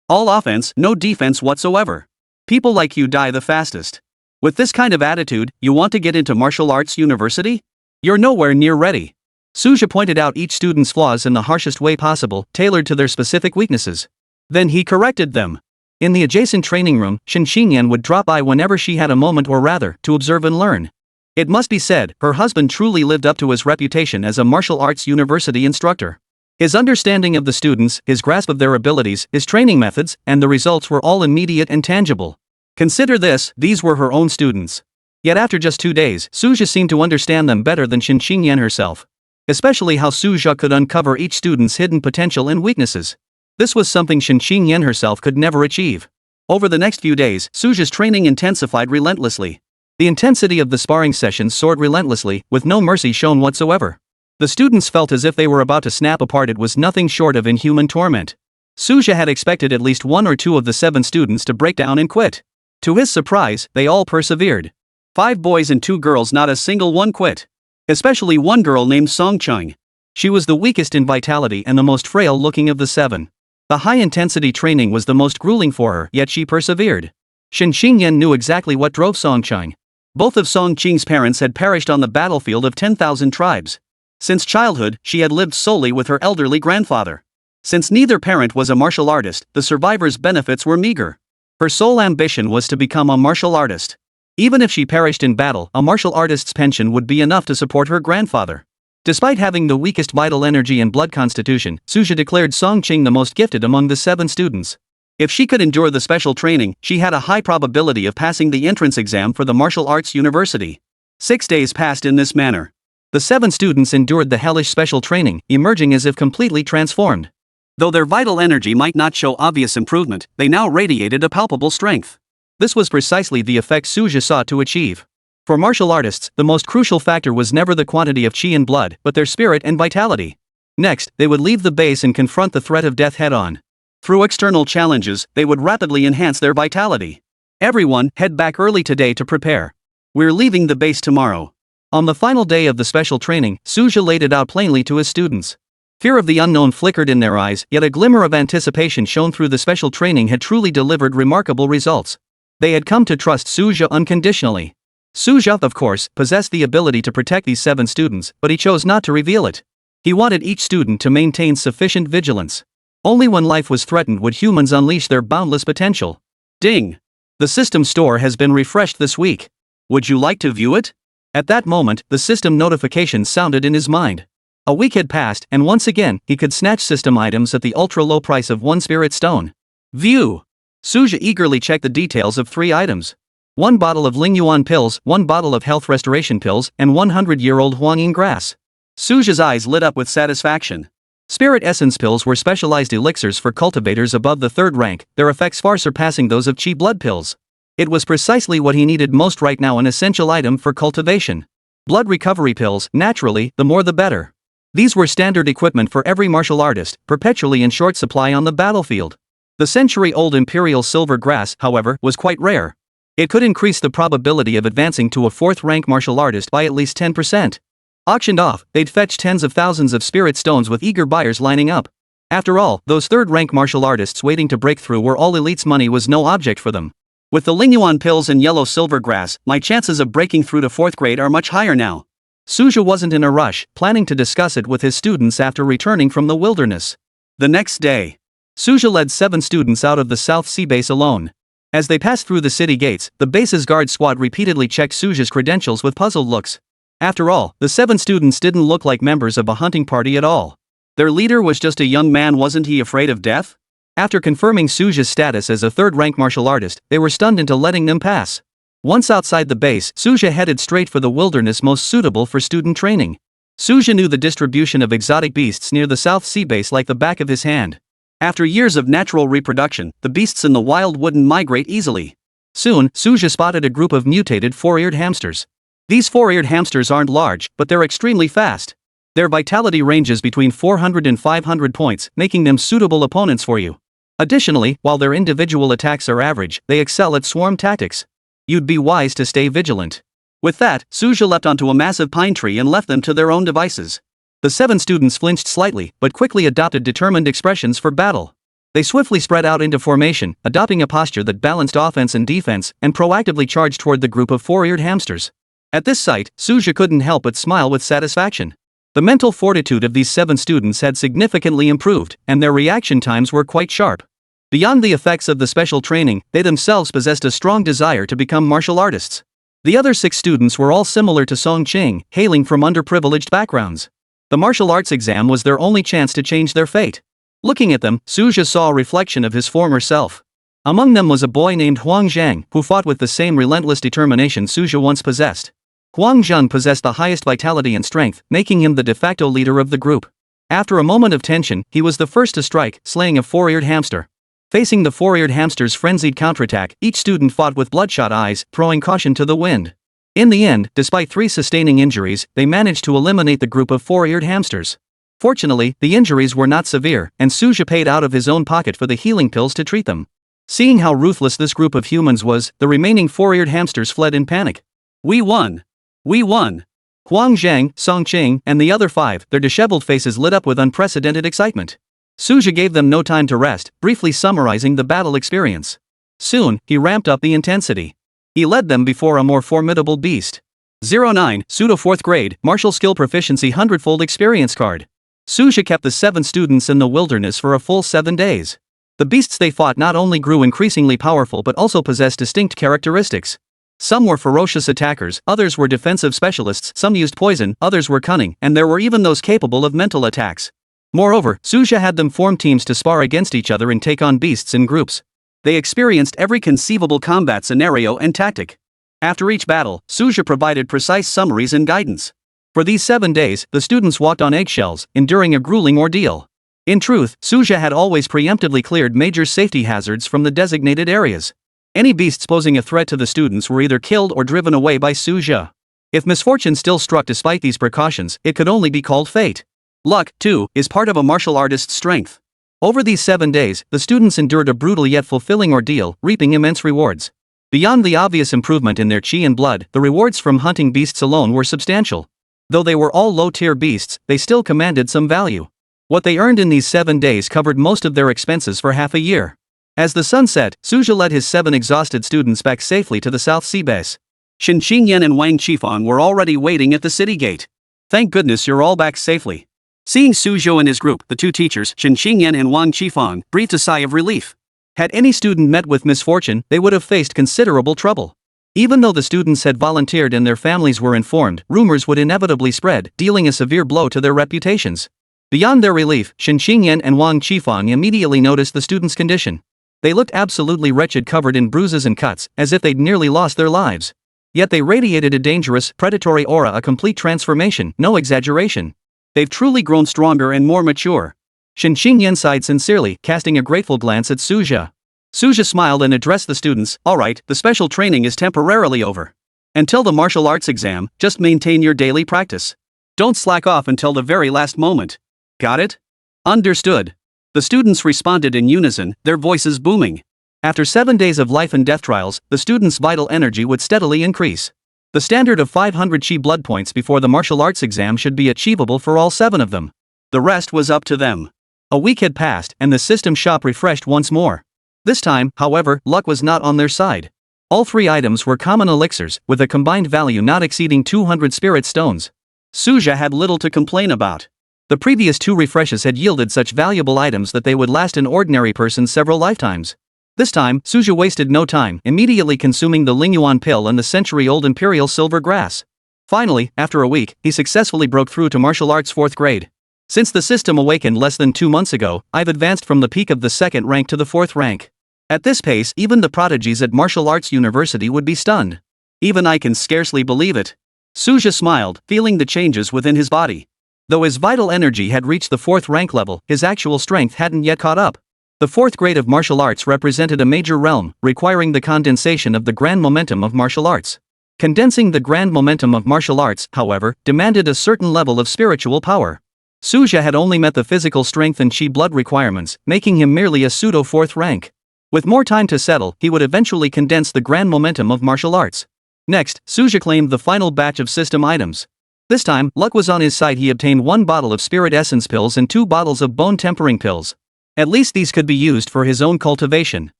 All offense, no defense whatsoever. People like you die the fastest. With this kind of attitude, you want to get into martial arts university? You're nowhere near ready. Suja pointed out each student's flaws in the harshest way possible, tailored to their specific weaknesses. Then he corrected them. In the adjacent training room, Shen Xingyan would drop by whenever she had a moment, or rather, to observe and learn. It must be said, her husband truly lived up to his reputation as a martial arts university instructor. His understanding of the students, his grasp of their abilities, his training methods, and the results were all immediate and tangible. Consider this, these were her own students. Yet after just 2 days, Suja seemed to understand them better than Shen Xingyan herself. Especially how Suja could uncover each student's hidden potential and weaknesses. This was something Shen Xingyan herself could never achieve. Over the next few days, Suja's training intensified relentlessly. The intensity of the sparring sessions soared relentlessly, with no mercy shown whatsoever. The students felt as if they were about to snap apart. It was nothing short of inhuman torment. Suja had expected at least 1 or 2 of the 7 students to break down and quit. To his surprise, they all persevered. 5 boys and 2 girls, not a single one quit. Especially one girl named Song Chung. She was the weakest in vitality and the most frail looking of the 7. The high-intensity training was the most grueling for her, yet she persevered. Shen Xingyan knew exactly what drove Song Chung. Both of Song Ching's parents had perished on the battlefield of 10,000 tribes. Since childhood, she had lived solely with her elderly grandfather. Since neither parent was a martial artist, the survivor's benefits were meager. Her sole ambition was to become a martial artist. Even if she perished in battle, a martial artist's pension would be enough to support her grandfather. Despite having the weakest vital energy and blood constitution, Suja declared Song Ching the most gifted among the 7 students. If she could endure the special training, she had a high probability of passing the entrance exam for the martial arts university. 6 days passed in this manner. The 7 students endured the hellish special training, emerging as if completely transformed. Though their vital energy might not show obvious improvement, they now radiated a palpable strength. This was precisely the effect Suja sought to achieve. For martial artists, the most crucial factor was never the quantity of chi and blood, but their spirit and vitality. Next, they would leave the base and confront the threat of death head-on. Through external challenges, they would rapidly enhance their vitality. Everyone, head back early today to prepare. We're leaving the base tomorrow. On the final day of the special training, Suja laid it out plainly to his students. Fear of the unknown flickered in their eyes, yet a glimmer of anticipation shone through. The special training had truly delivered remarkable results. They had come to trust Suja unconditionally. Suja, of course, possessed the ability to protect these 7 students, but he chose not to reveal it. He wanted each student to maintain sufficient vigilance. Only when life was threatened would humans unleash their boundless potential. Ding! The system store has been refreshed this week. Would you like to view it? At that moment, the system notification sounded in his mind. A week had passed, and once again, he could snatch system items at the ultra-low price of 1 spirit stone. View! Suja eagerly checked the details of 3 items. 1 bottle of Lingyuan pills, 1 bottle of health restoration pills, and 100-year-old Huangyin grass. Suja's eyes lit up with satisfaction. Spirit essence pills were specialized elixirs for cultivators above the 3rd rank, their effects far surpassing those of chi blood pills. It was precisely what he needed most right now, an essential item for cultivation. Blood recovery pills, naturally, the more the better. These were standard equipment for every martial artist, perpetually in short supply on the battlefield. The century-old imperial silver grass, however, was quite rare. It could increase the probability of advancing to a 4th-rank martial artist by at least 10%. Auctioned off, they'd fetch tens of thousands of spirit stones with eager buyers lining up. After all, those 3rd-rank martial artists waiting to break through were all elites. Money was no object for them. With the Lingyuan pills and yellow silver grass, my chances of breaking through to 4th grade are much higher now. Suja wasn't in a rush, planning to discuss it with his students after returning from the wilderness. The next day, Suja led 7 students out of the South Sea base alone. As they passed through the city gates, the base's guard squad repeatedly checked Suja's credentials with puzzled looks. After all, the 7 students didn't look like members of a hunting party at all. Their leader was just a young man. Wasn't he afraid of death? After confirming Suja's status as a 3rd-rank martial artist, they were stunned into letting them pass. Once outside the base, Suja headed straight for the wilderness most suitable for student training. Suja knew the distribution of exotic beasts near the South Sea base like the back of his hand. After years of natural reproduction, the beasts in the wild wouldn't migrate easily. Soon, Suja spotted a group of mutated 4-eared hamsters. These 4-eared hamsters aren't large, but they're extremely fast. Their vitality ranges between 400 and 500 points, making them suitable opponents for you. Additionally, while their individual attacks are average, they excel at swarm tactics. You'd be wise to stay vigilant. With that, Suja leapt onto a massive pine tree and left them to their own devices. The 7 students flinched slightly, but quickly adopted determined expressions for battle. They swiftly spread out into formation, adopting a posture that balanced offense and defense, and proactively charged toward the group of 4-eared hamsters. At this sight, Suja couldn't help but smile with satisfaction. The mental fortitude of these 7 students had significantly improved, and their reaction times were quite sharp. Beyond the effects of the special training, they themselves possessed a strong desire to become martial artists. The other 6 students were all similar to Song Qing, hailing from underprivileged backgrounds. The martial arts exam was their only chance to change their fate. Looking at them, Suja saw a reflection of his former self. Among them was a boy named Huang Zhang, who fought with the same relentless determination Suja once possessed. Huang Zhang possessed the highest vitality and strength, making him the de facto leader of the group. After a moment of tension, he was the first to strike, slaying a 4-eared hamster. Facing the 4-eared hamster's frenzied counterattack, each student fought with bloodshot eyes, throwing caution to the wind. In the end, despite 3 sustaining injuries, they managed to eliminate the group of 4-eared hamsters. Fortunately, the injuries were not severe, and Suja paid out of his own pocket for the healing pills to treat them. Seeing how ruthless this group of humans was, the remaining 4-eared hamsters fled in panic. We won! We won! Huang Zhang, Song Qing, and the other 5, their disheveled faces lit up with unprecedented excitement. Suja gave them no time to rest, briefly summarizing the battle experience. Soon, he ramped up the intensity. He led them before a more formidable beast. 09, Pseudo 4th grade, Martial Skill Proficiency Hundredfold Experience Card. Suja kept the 7 students in the wilderness for a full 7 days. The beasts they fought not only grew increasingly powerful but also possessed distinct characteristics. Some were ferocious attackers, others were defensive specialists, some used poison, others were cunning, and there were even those capable of mental attacks. Moreover, Suja had them form teams to spar against each other and take on beasts in groups. They experienced every conceivable combat scenario and tactic. After each battle, Suja provided precise summaries and guidance. For these 7 days, the students walked on eggshells, enduring a grueling ordeal. In truth, Suja had always preemptively cleared major safety hazards from the designated areas. Any beasts posing a threat to the students were either killed or driven away by Suja. If misfortune still struck despite these precautions, it could only be called fate. Luck, too, is part of a martial artist's strength. Over these 7 days, the students endured a brutal yet fulfilling ordeal, reaping immense rewards. Beyond the obvious improvement in their chi and blood, the rewards from hunting beasts alone were substantial. Though they were all low-tier beasts, they still commanded some value. What they earned in these 7 days covered most of their expenses for half a year. As the sun set, Suja led his 7 exhausted students back safely to the South Sea base. Shen Qingyan and Wang Qifang were already waiting at the city gate. Thank goodness you're all back safely. Seeing Suzhou and his group, the 2 teachers, Shen Qingyan and Wang Qifang, breathed a sigh of relief. Had any student met with misfortune, they would have faced considerable trouble. Even though the students had volunteered and their families were informed, rumors would inevitably spread, dealing a severe blow to their reputations. Beyond their relief, Shen Qingyan and Wang Qifang immediately noticed the students' condition. They looked absolutely wretched, covered in bruises and cuts, as if they'd nearly lost their lives. Yet they radiated a dangerous, predatory aura, a complete transformation, no exaggeration. They've truly grown stronger and more mature. Shin Xingyan sighed sincerely, casting a grateful glance at Suja. Suja smiled and addressed the students. Alright, the special training is temporarily over. Until the martial arts exam, just maintain your daily practice. Don't slack off until the very last moment. Got it? Understood. The students responded in unison, their voices booming. After 7 days of life and death trials, the students' vital energy would steadily increase. The standard of 500 chi blood points before the martial arts exam should be achievable for all 7 of them. The rest was up to them. A week had passed, and the system shop refreshed once more. This time, however, luck was not on their side. All 3 items were common elixirs, with a combined value not exceeding 200 spirit stones. Suja had little to complain about. The previous 2 refreshes had yielded such valuable items that they would last an ordinary person several lifetimes. This time, Suja wasted no time, immediately consuming the Lingyuan pill and the century-old imperial silver grass. Finally, after a week, he successfully broke through to martial arts 4th grade. Since the system awakened less than 2 months ago, I've advanced from the peak of the 2nd rank to the 4th rank. At this pace, even the prodigies at Martial Arts University would be stunned. Even I can scarcely believe it. Suja smiled, feeling the changes within his body. Though his vital energy had reached the 4th rank level, his actual strength hadn't yet caught up. The 4th grade of martial arts represented a major realm, requiring the condensation of the grand momentum of martial arts. Condensing the grand momentum of martial arts, however, demanded a certain level of spiritual power. Suja had only met the physical strength and chi blood requirements, making him merely a pseudo 4th rank. With more time to settle, he would eventually condense the grand momentum of martial arts. Next, Suja claimed the final batch of system items. This time, luck was on his side. He obtained 1 bottle of spirit essence pills and 2 bottles of bone tempering pills. At least these could be used for his own cultivation.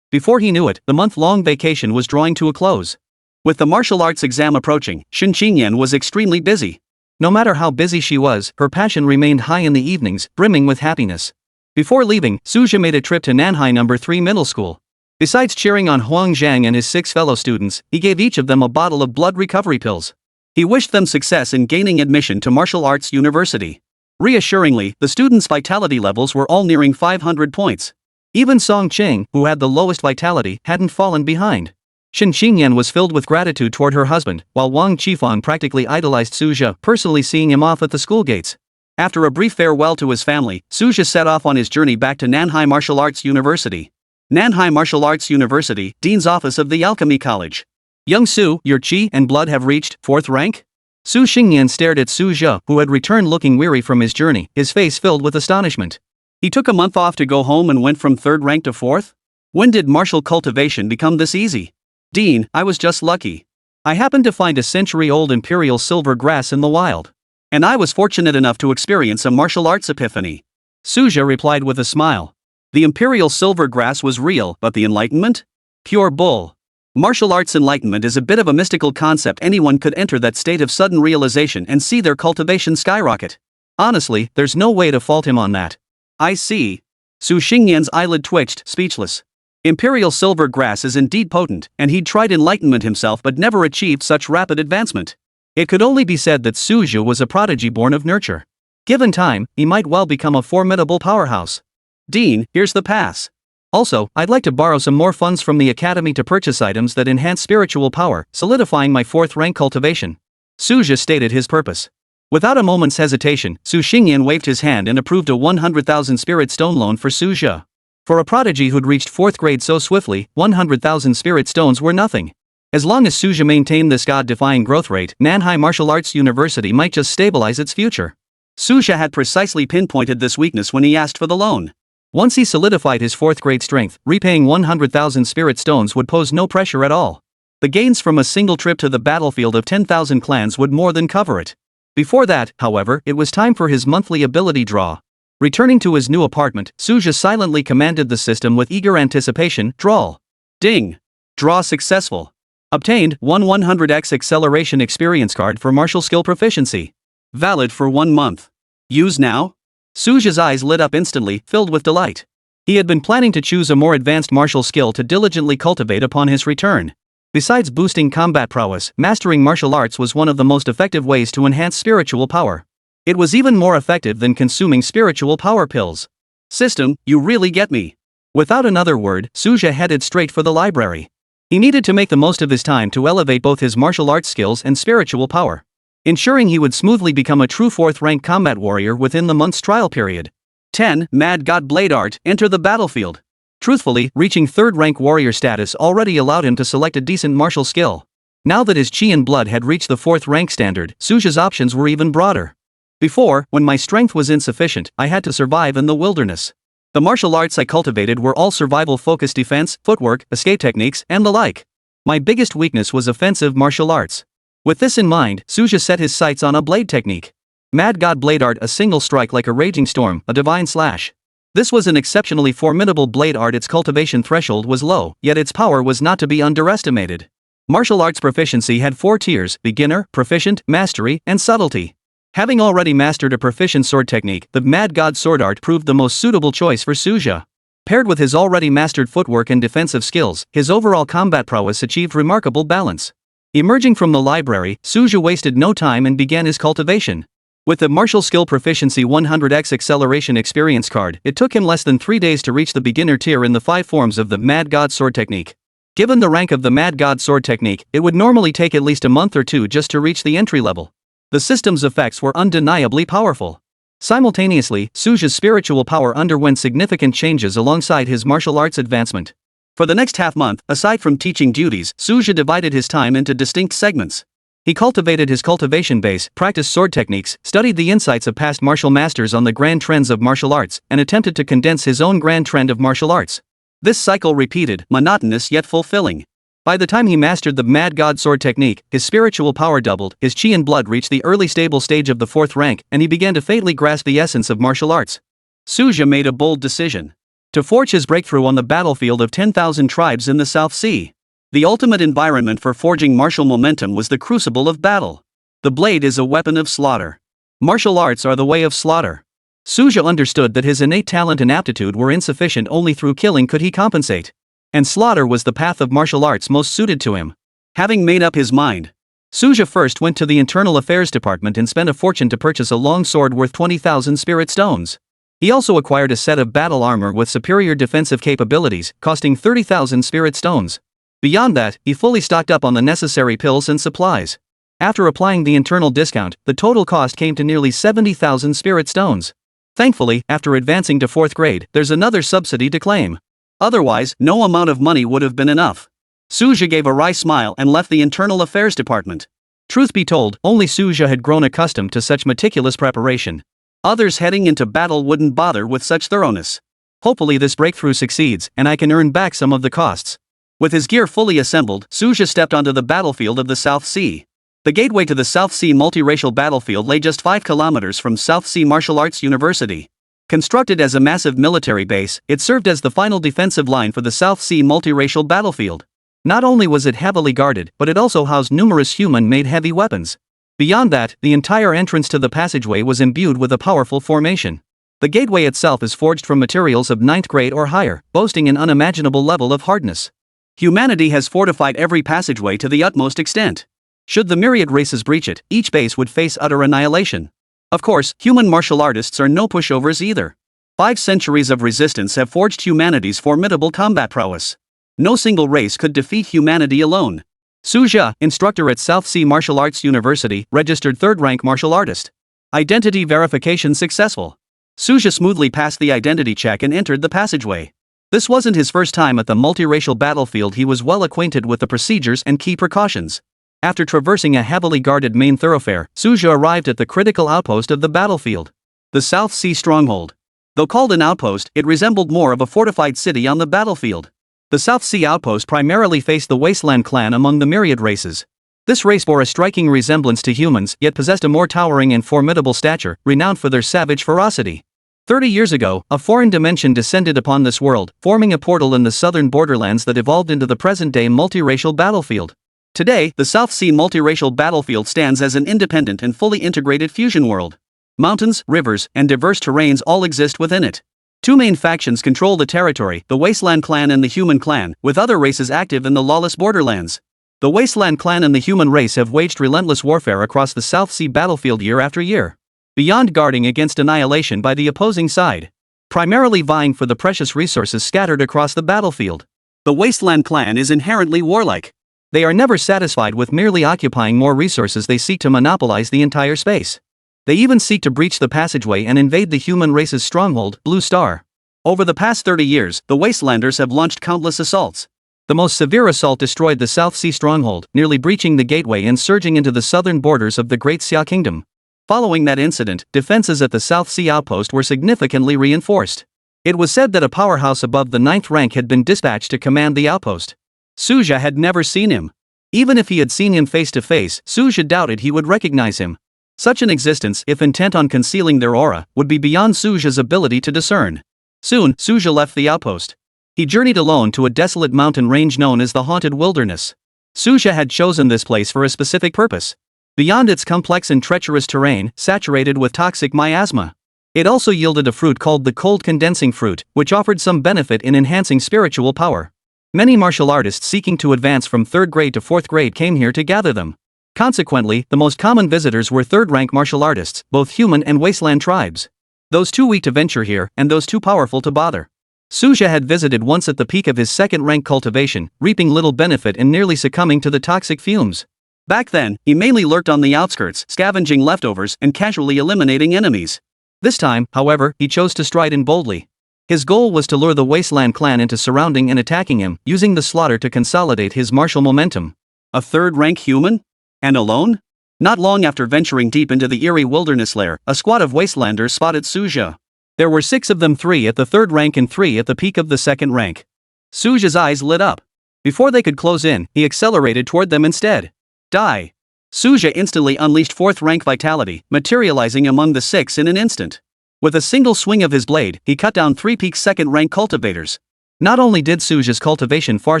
Before he knew it, the month-long vacation was drawing to a close. With the martial arts exam approaching, Shin Qingyan was extremely busy. No matter how busy she was, her passion remained high in the evenings, brimming with happiness. Before leaving, Suja made a trip to Nanhai No. 3 Middle School. Besides cheering on Huang Zhang and his 6 fellow students, he gave each of them a bottle of blood recovery pills. He wished them success in gaining admission to Martial Arts University. Reassuringly, the students' vitality levels were all nearing 500 points. Even Song Qing, who had the lowest vitality, hadn't fallen behind. Shin Qingyan was filled with gratitude toward her husband, while Wang Qifang practically idolized Suja, personally seeing him off at the school gates. After a brief farewell to his family, Suja set off on his journey back to Nanhai Martial Arts University. Nanhai Martial Arts University, Dean's Office of the Alchemy College. Young Su, your chi and blood have reached 4th rank? Su Xingyan stared at Suja, who had returned looking weary from his journey, his face filled with astonishment. He took a month off to go home and went from 3rd rank to 4th? When did martial cultivation become this easy? Dean, I was just lucky. I happened to find a century-old imperial silver grass in the wild. And I was fortunate enough to experience a martial arts epiphany. Suja replied with a smile. The imperial silver grass was real, but the enlightenment? Pure bull. Martial arts enlightenment is a bit of a mystical concept. Anyone could enter that state of sudden realization and see their cultivation skyrocket. Honestly, there's no way to fault him on that. I see. Su Xingyan's eyelid twitched, speechless. Imperial silver grass is indeed potent, and he'd tried enlightenment himself but never achieved such rapid advancement. It could only be said that Suja was a prodigy born of nurture. Given time, he might well become a formidable powerhouse. Dean, here's the pass. Also, I'd like to borrow some more funds from the academy to purchase items that enhance spiritual power, solidifying my 4th rank cultivation. Suja stated his purpose. Without a moment's hesitation, Su Xingyan waved his hand and approved a 100,000 spirit stone loan for Suja. For a prodigy who'd reached 4th grade so swiftly, 100,000 spirit stones were nothing. As long as Suja maintained this god-defying growth rate, Nanhai Martial Arts University might just stabilize its future. Suja had precisely pinpointed this weakness when he asked for the loan. Once he solidified his 4th grade strength, repaying 100,000 spirit stones would pose no pressure at all. The gains from a single trip to the battlefield of 10,000 clans would more than cover it. Before that, however, it was time for his monthly ability draw. Returning to his new apartment, Suja silently commanded the system with eager anticipation, draw. Ding. Draw successful. Obtained, 100x acceleration experience card for martial skill proficiency. Valid for 1 month. Use now? Suja's eyes lit up instantly, filled with delight. He had been planning to choose a more advanced martial skill to diligently cultivate upon his return. Besides boosting combat prowess, mastering martial arts was one of the most effective ways to enhance spiritual power. It was even more effective than consuming spiritual power pills. System, you really get me. Without another word, Suja headed straight for the library. He needed to make the most of his time to elevate both his martial arts skills and spiritual power, ensuring he would smoothly become a true 4th rank combat warrior within the month's trial period. 10. Mad God Blade Art, enter the battlefield. Truthfully, reaching 3rd rank warrior status already allowed him to select a decent martial skill. Now that his chi and blood had reached the 4th rank standard, Suja's options were even broader. Before, when my strength was insufficient, I had to survive in the wilderness. The martial arts I cultivated were all survival-focused defense, footwork, escape techniques, and the like. My biggest weakness was offensive martial arts. With this in mind, Suja set his sights on a blade technique. Mad God Blade Art, a single strike like a raging storm, a divine slash. This was an exceptionally formidable blade art. Its cultivation threshold was low, yet its power was not to be underestimated. Martial arts proficiency had 4 tiers: beginner, proficient, mastery, and subtlety. Having already mastered a proficient sword technique, the Mad God Sword Art proved the most suitable choice for Suja. Paired with his already mastered footwork and defensive skills, his overall combat prowess achieved remarkable balance. Emerging from the library, Suja wasted no time and began his cultivation. With the martial skill proficiency 100x acceleration experience card, it took him less than 3 days to reach the beginner tier in the 5 forms of the Mad God Sword technique. Given the rank of the Mad God Sword technique, it would normally take at least a month or 2 just to reach the entry level. The system's effects were undeniably powerful. Simultaneously, Suja's spiritual power underwent significant changes alongside his martial arts advancement. For the next half-month, aside from teaching duties, Suja divided his time into distinct segments. He cultivated his cultivation base, practiced sword techniques, studied the insights of past martial masters on the grand trends of martial arts, and attempted to condense his own grand trend of martial arts. This cycle repeated, monotonous yet fulfilling. By the time he mastered the Mad God Sword technique, his spiritual power doubled, his chi and blood reached the early stable stage of the 4th rank, and he began to faintly grasp the essence of martial arts. Suja made a bold decision to forge his breakthrough on the battlefield of 10,000 tribes in the South Sea. The ultimate environment for forging martial momentum was the crucible of battle. The blade is a weapon of slaughter. Martial arts are the way of slaughter. Suja understood that his innate talent and aptitude were insufficient. Only through killing could he compensate. And slaughter was the path of martial arts most suited to him. Having made up his mind, Suja first went to the Internal Affairs Department and spent a fortune to purchase a long sword worth 20,000 spirit stones. He also acquired a set of battle armor with superior defensive capabilities, costing 30,000 spirit stones. Beyond that, he fully stocked up on the necessary pills and supplies. After applying the internal discount, the total cost came to nearly 70,000 spirit stones. Thankfully, after advancing to 4th grade, there's another subsidy to claim. Otherwise, no amount of money would have been enough. Suja gave a wry smile and left the Internal Affairs Department. Truth be told, only Suja had grown accustomed to such meticulous preparation. Others heading into battle wouldn't bother with such thoroughness. Hopefully this breakthrough succeeds, and I can earn back some of the costs. With his gear fully assembled, Suja stepped onto the battlefield of the South Sea. The gateway to the South Sea multiracial battlefield lay just 5 kilometers from South Sea Martial Arts University. Constructed as a massive military base, it served as the final defensive line for the South Sea multiracial battlefield. Not only was it heavily guarded, but it also housed numerous human-made heavy weapons. Beyond that, the entire entrance to the passageway was imbued with a powerful formation. The gateway itself is forged from materials of 9th grade or higher, boasting an unimaginable level of hardness. Humanity has fortified every passageway to the utmost extent. Should the myriad races breach it, each base would face utter annihilation. Of course, human martial artists are no pushovers either. 5 centuries of resistance have forged humanity's formidable combat prowess. No single race could defeat humanity alone. Suja, instructor at South Sea Martial Arts University, registered 3rd rank martial artist. Identity verification successful. Suja smoothly passed the identity check and entered the passageway. This wasn't his first time at the multiracial battlefield. He was well acquainted with the procedures and key precautions. After traversing a heavily guarded main thoroughfare, Suja arrived at the critical outpost of the battlefield. The South Sea Stronghold. Though called an outpost, it resembled more of a fortified city on the battlefield. The South Sea outpost primarily faced the Wasteland clan among the myriad races. This race bore a striking resemblance to humans, yet possessed a more towering and formidable stature, renowned for their savage ferocity. 30 years ago, a foreign dimension descended upon this world, forming a portal in the southern borderlands that evolved into the present-day multiracial battlefield. Today, the South Sea multiracial battlefield stands as an independent and fully integrated fusion world. Mountains, rivers, and diverse terrains all exist within it. 2 main factions control the territory, the Wasteland clan and the Human clan, with other races active in the lawless borderlands. The Wasteland clan and the Human race have waged relentless warfare across the South Sea battlefield year after year. Beyond guarding against annihilation by the opposing side, primarily vying for the precious resources scattered across the battlefield. The Wasteland clan is inherently warlike. They are never satisfied with merely occupying more resources, they seek to monopolize the entire space. They even seek to breach the passageway and invade the human race's stronghold, Blue Star. Over the past 30 years, the Wastelanders have launched countless assaults. The most severe assault destroyed the South Sea stronghold, nearly breaching the gateway and surging into the southern borders of the Great Xia Kingdom. Following that incident, defenses at the South Sea outpost were significantly reinforced. It was said that a powerhouse above the 9th rank had been dispatched to command the outpost. Suja had never seen him. Even if he had seen him face to face, Suja doubted he would recognize him. Such an existence, if intent on concealing their aura, would be beyond Suja's ability to discern. Soon, Suja left the outpost. He journeyed alone to a desolate mountain range known as the Haunted Wilderness. Suja had chosen this place for a specific purpose. Beyond its complex and treacherous terrain, saturated with toxic miasma, it also yielded a fruit called the Cold Condensing Fruit, which offered some benefit in enhancing spiritual power. Many martial artists seeking to advance from 3rd grade to 4th grade came here to gather them. Consequently, the most common visitors were 3rd-rank martial artists, both human and wasteland tribes. Those too weak to venture here, and those too powerful to bother. Suja had visited once at the peak of his 2nd-rank cultivation, reaping little benefit and nearly succumbing to the toxic fumes. Back then, he mainly lurked on the outskirts, scavenging leftovers and casually eliminating enemies. This time, however, he chose to stride in boldly. His goal was to lure the Wasteland clan into surrounding and attacking him, using the slaughter to consolidate his martial momentum. A 3rd-rank human? And alone? Not long after venturing deep into the eerie wilderness lair, a squad of Wastelanders spotted Suja. There were 6 of them, 3 at the 3rd rank and 3 at the peak of the 2nd rank. Suja's eyes lit up. Before they could close in, he accelerated toward them instead. Die! Suja instantly unleashed 4th rank vitality, materializing among the 6 in an instant. With a single swing of his blade, he cut down 3 peak 2nd rank cultivators. Not only did Suja's cultivation far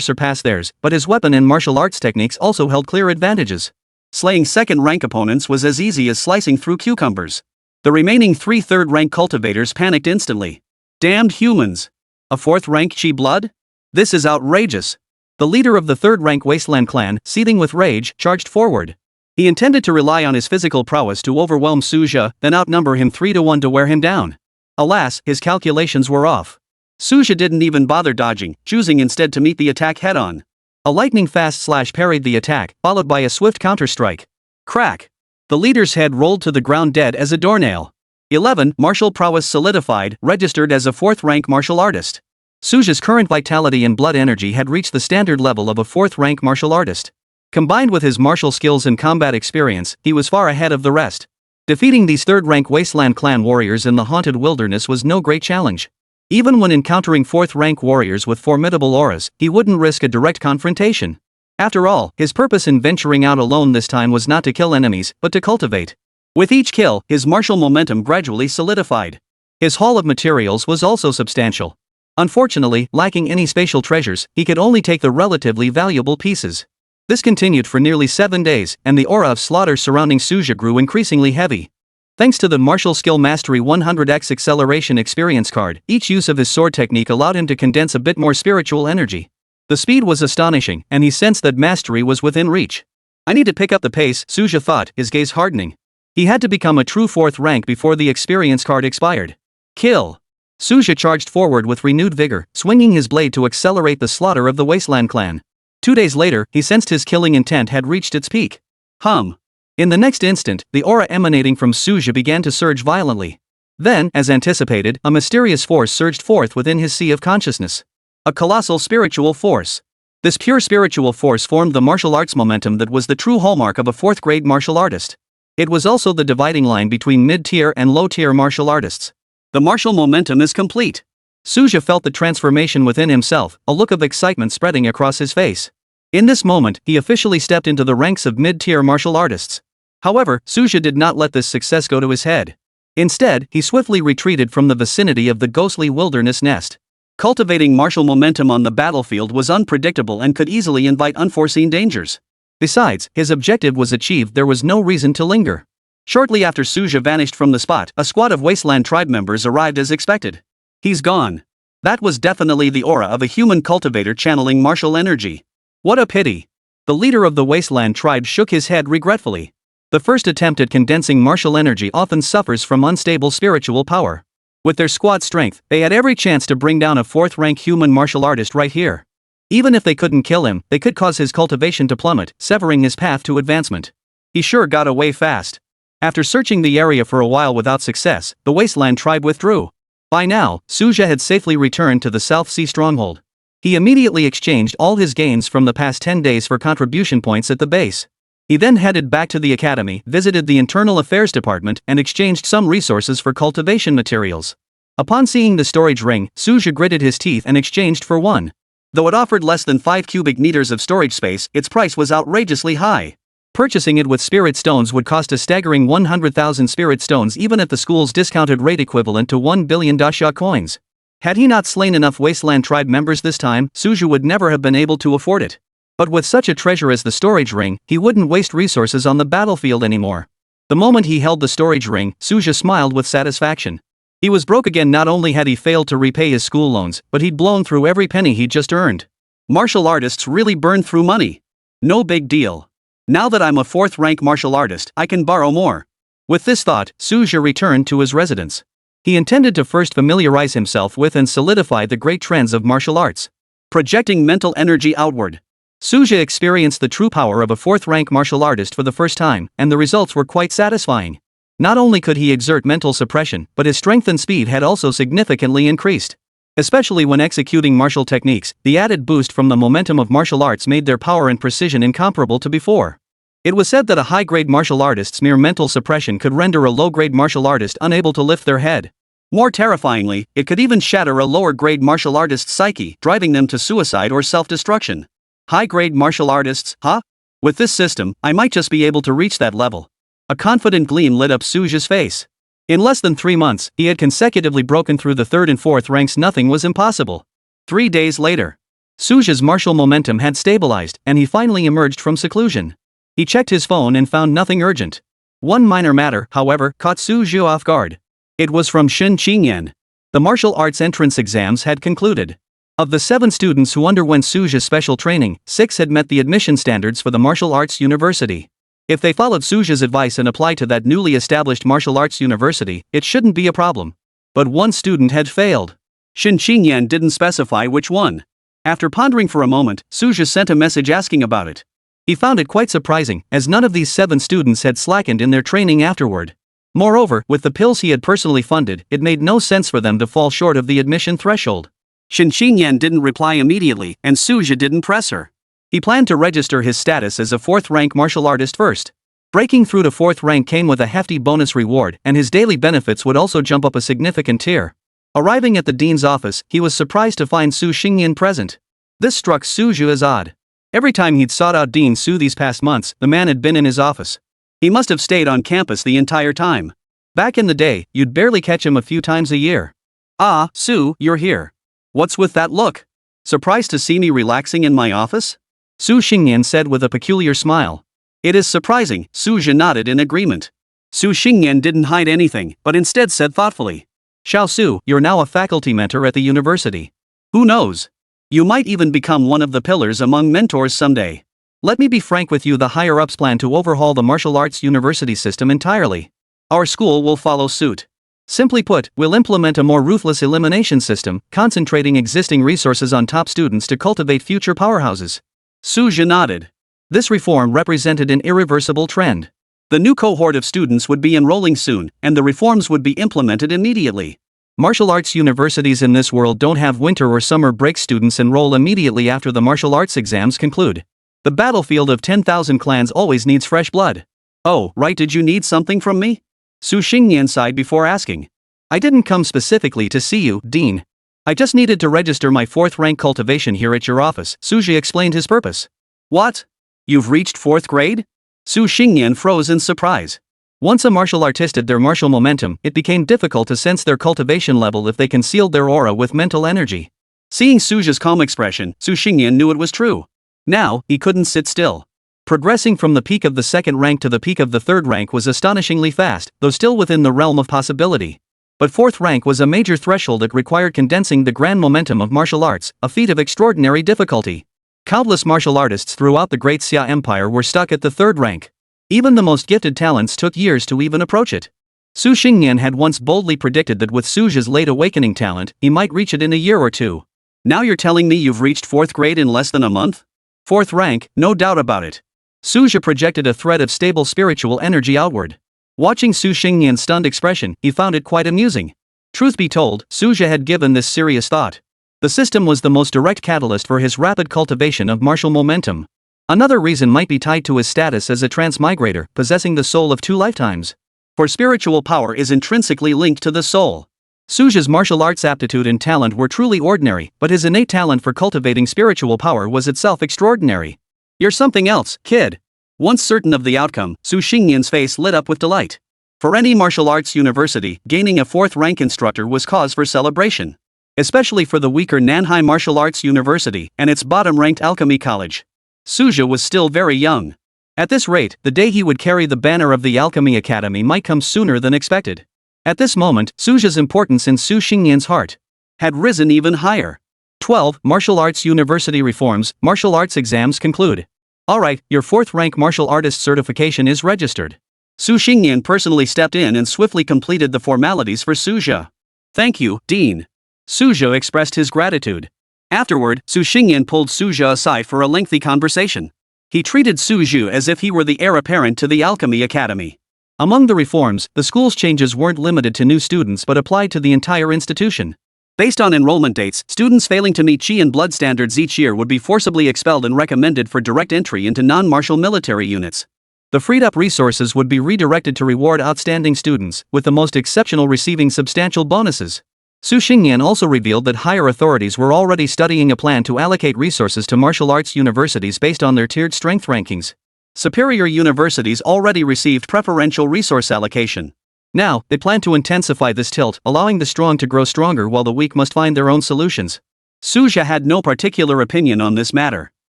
surpass theirs, but his weapon and martial arts techniques also held clear advantages. Slaying 2nd rank opponents was as easy as slicing through cucumbers. The remaining 3 3rd rank cultivators panicked instantly. Damned humans! A 4th rank chi blood? This is outrageous! The leader of the 3rd rank Wasteland clan, seething with rage, charged forward. He intended to rely on his physical prowess to overwhelm Suja, then outnumber him 3-1 to wear him down. Alas, his calculations were off. Suja didn't even bother dodging, choosing instead to meet the attack head-on. A lightning-fast slash parried the attack, followed by a swift counterstrike. Crack! The leader's head rolled to the ground dead as a doornail. 11. Martial prowess solidified, registered as a 4th rank martial artist. Suja's current vitality and blood energy had reached the standard level of a 4th rank martial artist. Combined with his martial skills and combat experience, he was far ahead of the rest. Defeating these 3rd rank Wasteland clan warriors in the Haunted Wilderness was no great challenge. Even when encountering 4th rank warriors with formidable auras, he wouldn't risk a direct confrontation. After all, his purpose in venturing out alone this time was not to kill enemies, but to cultivate. With each kill, his martial momentum gradually solidified. His haul of materials was also substantial. Unfortunately, lacking any spatial treasures, he could only take the relatively valuable pieces. This continued for nearly 7 days, and the aura of slaughter surrounding Suja grew increasingly heavy. Thanks to the Martial Skill Mastery 100x Acceleration Experience card, each use of his sword technique allowed him to condense a bit more spiritual energy. The speed was astonishing, and he sensed that mastery was within reach. I need to pick up the pace, Suja thought, his gaze hardening. He had to become a true 4th rank before the experience card expired. Kill! Suja charged forward with renewed vigor, swinging his blade to accelerate the slaughter of the Wasteland clan. 2 days later, he sensed his killing intent had reached its peak. Hum! In the next instant, the aura emanating from Suja began to surge violently. Then, as anticipated, a mysterious force surged forth within his sea of consciousness. A colossal spiritual force. This pure spiritual force formed the martial arts momentum that was the true hallmark of a 4th grade martial artist. It was also the dividing line between mid-tier and low-tier martial artists. The martial momentum is complete. Suja felt the transformation within himself, a look of excitement spreading across his face. In this moment, he officially stepped into the ranks of mid-tier martial artists. However, Suja did not let this success go to his head. Instead, he swiftly retreated from the vicinity of the ghostly wilderness nest. Cultivating martial momentum on the battlefield was unpredictable and could easily invite unforeseen dangers. Besides, his objective was achieved, there was no reason to linger. Shortly after Suja vanished from the spot, a squad of Wasteland tribe members arrived as expected. He's gone. That was definitely the aura of a human cultivator channeling martial energy. What a pity. The leader of the Wasteland tribe shook his head regretfully. The first attempt at condensing martial energy often suffers from unstable spiritual power. With their squad strength, they had every chance to bring down a 4th-rank human martial artist right here. Even if they couldn't kill him, they could cause his cultivation to plummet, severing his path to advancement. He sure got away fast. After searching the area for a while without success, the wasteland tribe withdrew. By now, Suja had safely returned to the South Sea stronghold. He immediately exchanged all his gains from the past 10 days for contribution points at the base. He then headed back to the academy, visited the Internal Affairs Department, and exchanged some resources for cultivation materials. Upon seeing the storage ring, Suja gritted his teeth and exchanged for one. Though it offered less than 5 cubic meters of storage space, its price was outrageously high. Purchasing it with spirit stones would cost a staggering 100,000 spirit stones, even at the school's discounted rate equivalent to 1 billion dasha coins. Had he not slain enough wasteland tribe members this time, Suja would never have been able to afford it. But with such a treasure as the storage ring, he wouldn't waste resources on the battlefield anymore. The moment he held the storage ring, Suja smiled with satisfaction. He was broke again. Not only had he failed to repay his school loans, but he'd blown through every penny he'd just earned. Martial artists really burn through money. No big deal. Now that I'm a 4th-rank martial artist, I can borrow more. With this thought, Suja returned to his residence. He intended to first familiarize himself with and solidify the great trends of martial arts. Projecting mental energy outward. Suja experienced the true power of a 4th-rank martial artist for the first time, and the results were quite satisfying. Not only could he exert mental suppression, but his strength and speed had also significantly increased. Especially when executing martial techniques, the added boost from the momentum of martial arts made their power and precision incomparable to before. It was said that a high-grade martial artist's mere mental suppression could render a low-grade martial artist unable to lift their head. More terrifyingly, it could even shatter a lower-grade martial artist's psyche, driving them to suicide or self-destruction. High-grade martial artists, huh? With this system, I might just be able to reach that level. A confident gleam lit up Suja's face. In less than 3 months, he had consecutively broken through the 3rd and 4th ranks. Nothing was impossible. 3 days later, Suja's martial momentum had stabilized, and he finally emerged from seclusion. He checked his phone and found nothing urgent. One minor matter, however, caught Suja off guard. It was from Shen Qingyan. The martial arts entrance exams had concluded. Of the 7 students who underwent Suja's special training, 6 had met the admission standards for the martial arts university. If they followed Suja's advice and applied to that newly established martial arts university, it shouldn't be a problem. But one student had failed. Shen Qingyan didn't specify which one. After pondering for a moment, Suja sent a message asking about it. He found it quite surprising, as none of these 7 students had slackened in their training afterward. Moreover, with the pills he had personally funded, it made no sense for them to fall short of the admission threshold. Shen Qingyan didn't reply immediately, and Suja didn't press her. He planned to register his status as a 4th-rank martial artist first. Breaking through to 4th rank came with a hefty bonus reward, and his daily benefits would also jump up a significant tier. Arriving at the dean's office, he was surprised to find Su Xingyan present. This struck Suju as odd. Every time he'd sought out Dean Su these past months, the man had been in his office. He must have stayed on campus the entire time. Back in the day, you'd barely catch him a few times a year. Ah, Su, you're here. What's with that look? Surprised to see me relaxing in my office? Su Xingyan said with a peculiar smile. It is surprising, Suja nodded in agreement. Su Xingyan didn't hide anything, but instead said thoughtfully. Xiao Su, you're now a faculty mentor at the university. Who knows? You might even become one of the pillars among mentors someday. Let me be frank with you, the higher-ups plan to overhaul the martial arts university system entirely. Our school will follow suit. Simply put, we'll implement a more ruthless elimination system, concentrating existing resources on top students to cultivate future powerhouses. Suja nodded. This reform represented an irreversible trend. The new cohort of students would be enrolling soon, and the reforms would be implemented immediately. Martial arts universities in this world don't have winter or summer break. Students enroll immediately after the martial arts exams conclude. The battlefield of 10,000 clans always needs fresh blood. Oh, right, did you need something from me? Su Xingyan sighed before asking. I didn't come specifically to see you, Dean. I just needed to register my 4th rank cultivation here at your office. Suji explained his purpose. What? You've reached 4th grade? Su Xingyan froze in surprise. Once a martial artist had their martial momentum, it became difficult to sense their cultivation level if they concealed their aura with mental energy. Seeing Suja's calm expression, Su Xingyan knew it was true. Now, he couldn't sit still. Progressing from the peak of the 2nd rank to the peak of the 3rd rank was astonishingly fast, though still within the realm of possibility. But 4th rank was a major threshold that required condensing the grand momentum of martial arts, a feat of extraordinary difficulty. Countless martial artists throughout the Great Xia Empire were stuck at the 3rd rank. Even the most gifted talents took years to even approach it. Su Xingyan had once boldly predicted that with Suja's late awakening talent, he might reach it in a year or two. Now you're telling me you've reached 4th grade in less than a month? 4th rank, no doubt about it. Suja projected a thread of stable spiritual energy outward. Watching Su Xingyan's stunned expression, he found it quite amusing. Truth be told, Suja had given this serious thought. The system was the most direct catalyst for his rapid cultivation of martial momentum. Another reason might be tied to his status as a transmigrator, possessing the soul of 2 lifetimes. For spiritual power is intrinsically linked to the soul. Suja's martial arts aptitude and talent were truly ordinary, but his innate talent for cultivating spiritual power was itself extraordinary. You're something else, kid. Once certain of the outcome, Su Xingyan's face lit up with delight. For any martial arts university, gaining a 4th rank instructor was cause for celebration. Especially for the weaker Nanhai Martial Arts University and its bottom-ranked Alchemy College. Suja was still very young. At this rate, the day he would carry the banner of the Alchemy Academy might come sooner than expected. At this moment, Suja's importance in Su Xingyan's heart had risen even higher. 12. Martial Arts University reforms. Martial arts exams conclude. Alright, your 4th rank martial artist certification is registered. Su Xingyan personally stepped in and swiftly completed the formalities for Suja. Thank you, Dean. Suja expressed his gratitude. Afterward, Su Xingyan pulled Suja aside for a lengthy conversation. He treated Suju as if he were the heir apparent to the Alchemy Academy. Among the reforms, the school's changes weren't limited to new students but applied to the entire institution. Based on enrollment dates, students failing to meet Qi and blood standards each year would be forcibly expelled and recommended for direct entry into non-martial military units. The freed-up resources would be redirected to reward outstanding students, with the most exceptional receiving substantial bonuses. Su Xingyan also revealed that higher authorities were already studying a plan to allocate resources to martial arts universities based on their tiered strength rankings. Superior universities already received preferential resource allocation. Now, they plan to intensify this tilt, allowing the strong to grow stronger while the weak must find their own solutions. Suja had no particular opinion on this matter.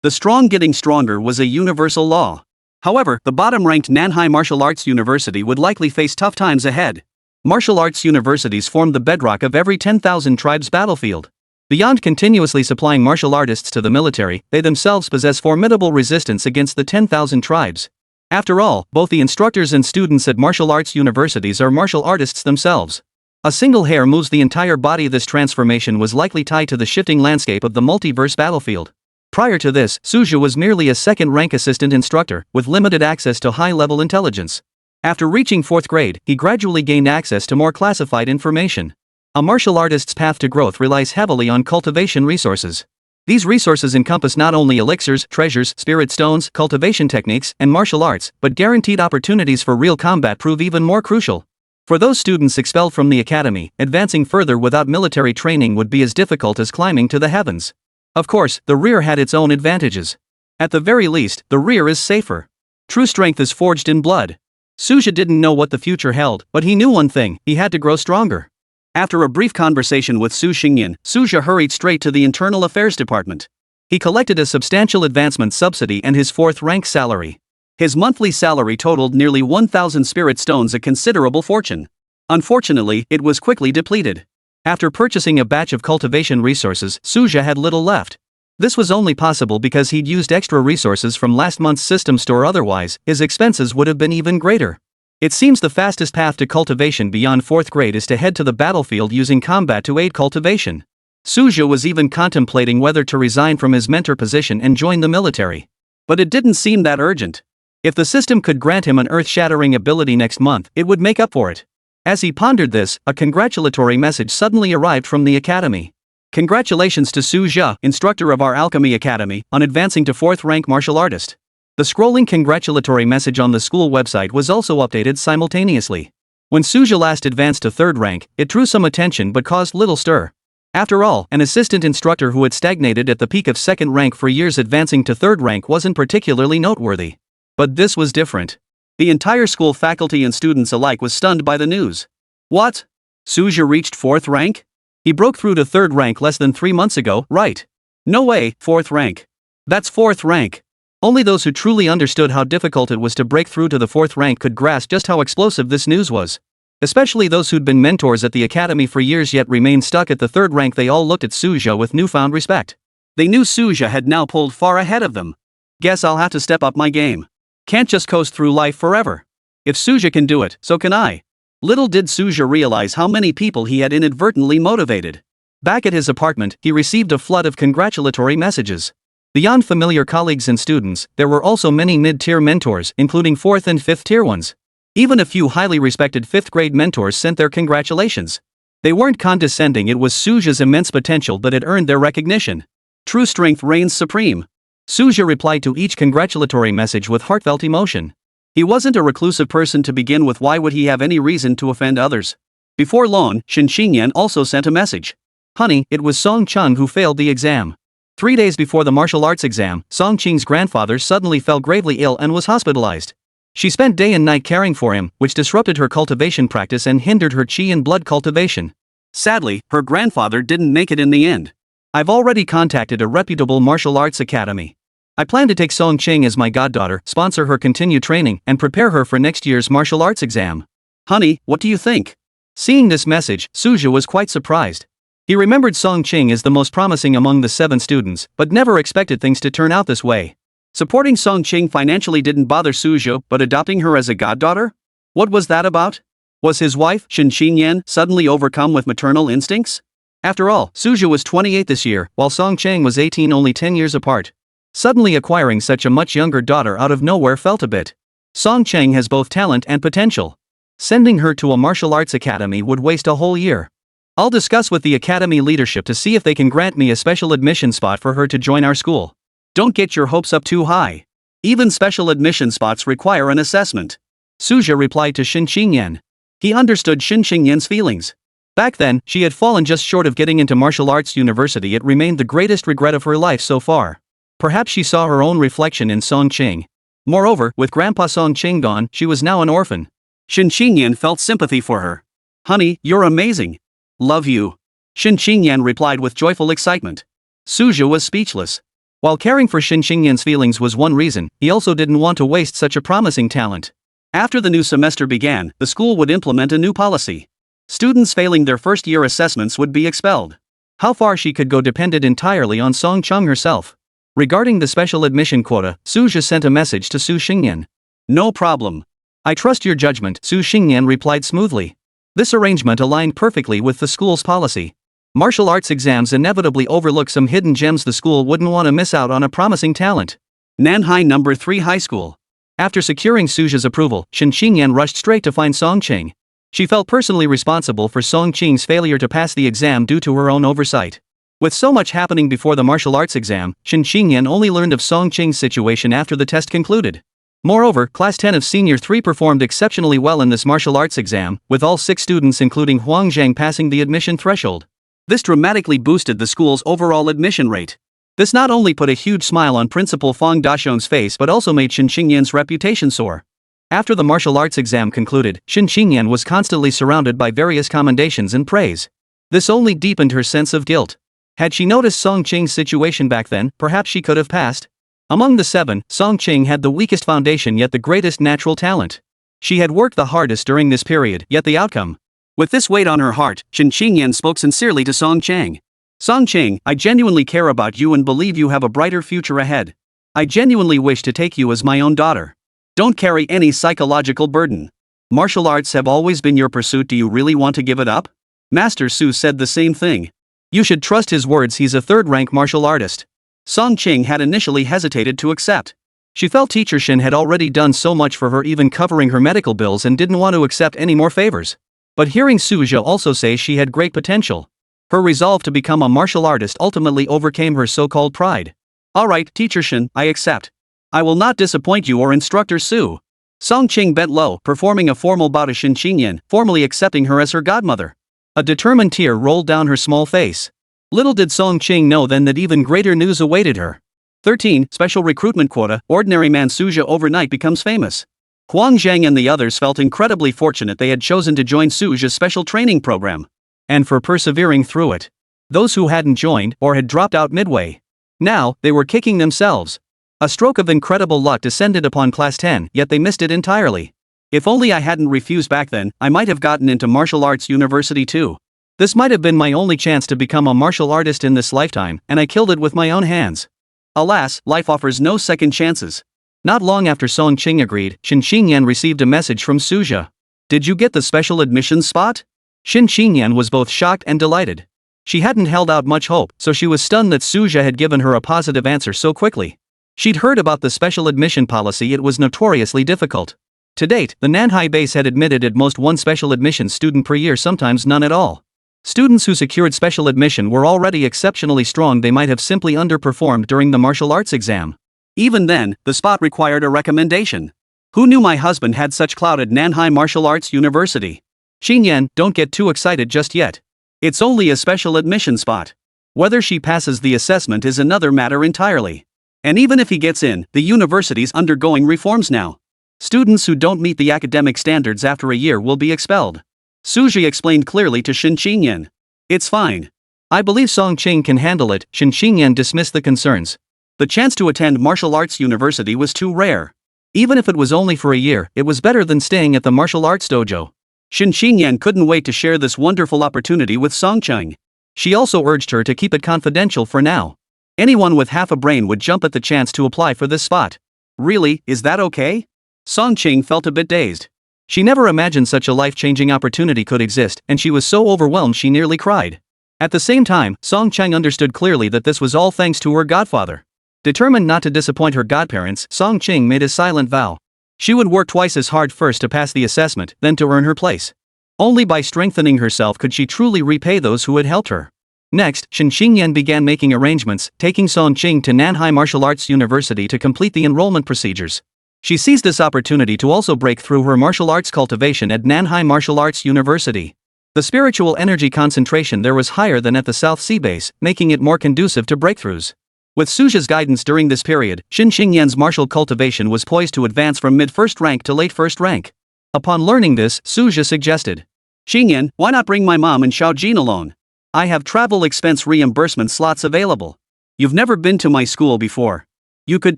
The strong getting stronger was a universal law. However, the bottom-ranked Nanhai Martial Arts University would likely face tough times ahead. Martial arts universities form the bedrock of every 10,000 tribes battlefield. Beyond continuously supplying martial artists to the military, they themselves possess formidable resistance against the 10,000 tribes. After all, both the instructors and students at martial arts universities are martial artists themselves. A single hair moves the entire body. This transformation was likely tied to the shifting landscape of the multiverse battlefield. Prior to this, Suja was merely a second-rank assistant instructor, with limited access to high-level intelligence. After reaching 4th grade, he gradually gained access to more classified information. A martial artist's path to growth relies heavily on cultivation resources. These resources encompass not only elixirs, treasures, spirit stones, cultivation techniques, and martial arts, but guaranteed opportunities for real combat prove even more crucial. For those students expelled from the academy, advancing further without military training would be as difficult as climbing to the heavens. Of course, the rear had its own advantages. At the very least, the rear is safer. True strength is forged in blood. Suja didn't know what the future held, but he knew one thing: he had to grow stronger. After a brief conversation with Su Xingyan, Suja hurried straight to the Internal Affairs Department. He collected a substantial advancement subsidy and his 4th rank salary. His monthly salary totaled nearly 1,000 spirit stones, a considerable fortune. Unfortunately, it was quickly depleted. After purchasing a batch of cultivation resources, Suja had little left. This was only possible because he'd used extra resources from last month's system store, otherwise, his expenses would have been even greater. It seems the fastest path to cultivation beyond 4th grade is to head to the battlefield using combat to aid cultivation. Suja was even contemplating whether to resign from his mentor position and join the military. But it didn't seem that urgent. If the system could grant him an earth-shattering ability next month, it would make up for it. As he pondered this, a congratulatory message suddenly arrived from the academy. Congratulations to Suja, instructor of our Alchemy Academy, on advancing to 4th rank martial artist. The scrolling congratulatory message on the school website was also updated simultaneously. When Suja last advanced to 3rd rank, it drew some attention but caused little stir. After all, an assistant instructor who had stagnated at the peak of 2nd rank for years advancing to 3rd rank wasn't particularly noteworthy. But this was different. The entire school faculty and students alike was stunned by the news. What? Suja reached 4th rank? He broke through to 3rd rank less than 3 months ago, right? No way, 4th rank. That's 4th rank. Only those who truly understood how difficult it was to break through to the 4th rank could grasp just how explosive this news was. Especially those who'd been mentors at the academy for years yet remained stuck at the 3rd rank. They all looked at Suja with newfound respect. They knew Suja had now pulled far ahead of them. Guess I'll have to step up my game. Can't just coast through life forever. If Suja can do it, so can I. Little did Suja realize how many people he had inadvertently motivated. Back at his apartment, he received a flood of congratulatory messages. Beyond familiar colleagues and students, there were also many mid-tier mentors, including 4th and 5th tier ones. Even a few highly respected 5th grade mentors sent their congratulations. They weren't condescending, it was Suja's immense potential that had earned their recognition. True strength reigns supreme. Suja replied to each congratulatory message with heartfelt emotion. He wasn't a reclusive person to begin with, why would he have any reason to offend others? Before long, Shin Xingyan also sent a message. Honey, it was Song Chung who failed the exam. 3 days before the martial arts exam, Song Qing's grandfather suddenly fell gravely ill and was hospitalized. She spent day and night caring for him, which disrupted her cultivation practice and hindered her chi and blood cultivation. Sadly, her grandfather didn't make it in the end. I've already contacted a reputable martial arts academy. I plan to take Song Qing as my goddaughter, sponsor her continued training, and prepare her for next year's martial arts exam. Honey, what do you think? Seeing this message, Suja was quite surprised. He remembered Song Qing as the most promising among the 7 students, but never expected things to turn out this way. Supporting Song Qing financially didn't bother Suja, but adopting her as a goddaughter? What was that about? Was his wife, Shin Xingyan, suddenly overcome with maternal instincts? After all, Suja was 28 this year, while Song Qing was 18, only 10 years apart. Suddenly acquiring such a much younger daughter out of nowhere felt a bit. Song Qing has both talent and potential. Sending her to a martial arts academy would waste a whole year. I'll discuss with the academy leadership to see if they can grant me a special admission spot for her to join our school. Don't get your hopes up too high. Even special admission spots require an assessment. Suja replied to Shin Xingyan. He understood Shin Xingyan's feelings. Back then, she had fallen just short of getting into martial arts university. It remained the greatest regret of her life so far. Perhaps she saw her own reflection in Song Qing. Moreover, with Grandpa Song Qing gone, she was now an orphan. Shin Xingyan felt sympathy for her. Honey, you're amazing. Love you. Shin Xingyan replied with joyful excitement. Suja was speechless. While caring for Shin Xingyan's feelings was one reason, he also didn't want to waste such a promising talent. After the new semester began, the school would implement a new policy. Students failing their first-year assessments would be expelled. How far she could go depended entirely on Song Chung herself. Regarding the special admission quota, Suja sent a message to Su Xingyan. No problem. I trust your judgment, Su Xingyan replied smoothly. This arrangement aligned perfectly with the school's policy. Martial arts exams inevitably overlook some hidden gems. The school wouldn't want to miss out on a promising talent. Nanhai No. 3 High School. After securing Suja's approval, Shin Xingyan rushed straight to find Song Qing. She felt personally responsible for Song Qing's failure to pass the exam due to her own oversight. With so much happening before the martial arts exam, Shin Xingyan only learned of Song Qing's situation after the test concluded. Moreover, Class 10 of Senior 3 performed exceptionally well in this martial arts exam, with all 6 students including Huang Zhang passing the admission threshold. This dramatically boosted the school's overall admission rate. This not only put a huge smile on Principal Fang Dashong's face but also made Shin Xingyan's reputation soar. After the martial arts exam concluded, Shin Xingyan was constantly surrounded by various commendations and praise. This only deepened her sense of guilt. Had she noticed Song Qing's situation back then, perhaps she could have passed. Among the 7, Song Qing had the weakest foundation yet the greatest natural talent. She had worked the hardest during this period, yet the outcome. With this weight on her heart, Shin Xingyan spoke sincerely to Song Qing. Song Qing, I genuinely care about you and believe you have a brighter future ahead. I genuinely wish to take you as my own daughter. Don't carry any psychological burden. Martial arts have always been your pursuit. Do you really want to give it up? Master Su said the same thing. You should trust his words. He's a third-rank martial artist. Song Qing had initially hesitated to accept. She felt Teacher Shin had already done so much for her, even covering her medical bills, and didn't want to accept any more favors. But hearing Suja also say she had great potential, her resolve to become a martial artist ultimately overcame her so-called pride. Alright, Teacher Shin, I accept. I will not disappoint you or Instructor Su. Song Qing bent low, performing a formal bow to Shin Xingyan, formally accepting her as her godmother. A determined tear rolled down her small face. Little did Song Qing know then that even greater news awaited her. 13. Special recruitment quota. Ordinary man Suja overnight becomes famous. Huang Zhang and the others felt incredibly fortunate they had chosen to join Suja's special training program. And for persevering through it. Those who hadn't joined, or had dropped out midway. Now, they were kicking themselves. A stroke of incredible luck descended upon Class 10, yet they missed it entirely. If only I hadn't refused back then, I might have gotten into martial arts university too. This might have been my only chance to become a martial artist in this lifetime, and I killed it with my own hands. Alas, life offers no second chances. Not long after Song Qing agreed, Shin Xingyan received a message from Suja. Did you get the special admissions spot? Shin Xingyan was both shocked and delighted. She hadn't held out much hope, so she was stunned that Suja had given her a positive answer so quickly. She'd heard about the special admission policy. It was notoriously difficult. To date, the Nanhai base had admitted at most one special admission student per year, sometimes none at all. Students who secured special admission were already exceptionally strong. They might have simply underperformed during the martial arts exam. Even then, the spot required a recommendation. Who knew my husband had such clout at Nanhai Martial Arts University? Xingyan, don't get too excited just yet. It's only a special admission spot. Whether she passes the assessment is another matter entirely. And even if he gets in, the university's undergoing reforms now. Students who don't meet the academic standards after a year will be expelled. Suji explained clearly to Shin Xingyan. It's fine. I believe Song Qing can handle it. Shin Xingyan dismissed the concerns. The chance to attend martial arts university was too rare. Even if it was only for a year, it was better than staying at the martial arts dojo. Shin Xingyan couldn't wait to share this wonderful opportunity with Song Qing. She also urged her to keep it confidential for now. Anyone with half a brain would jump at the chance to apply for this spot. Really, is that okay? Song Qing felt a bit dazed. She never imagined such a life-changing opportunity could exist, and she was so overwhelmed she nearly cried. At the same time, Song Qing understood clearly that this was all thanks to her godfather. Determined not to disappoint her godparents, Song Qing made a silent vow. She would work twice as hard first to pass the assessment, then to earn her place. Only by strengthening herself could she truly repay those who had helped her. Next, Shin Xingyan began making arrangements, taking Song Qing to Nanhai Martial Arts University to complete the enrollment procedures. She seized this opportunity to also break through her martial arts cultivation at Nanhai Martial Arts University. The spiritual energy concentration there was higher than at the South Sea base, making it more conducive to breakthroughs. With Suja's guidance during this period, Shin Xingyan's martial cultivation was poised to advance from mid-first rank to late first rank. Upon learning this, Suja suggested, Xingyan, why not bring my mom and Xiaojin along? I have travel expense reimbursement slots available. You've never been to my school before. You could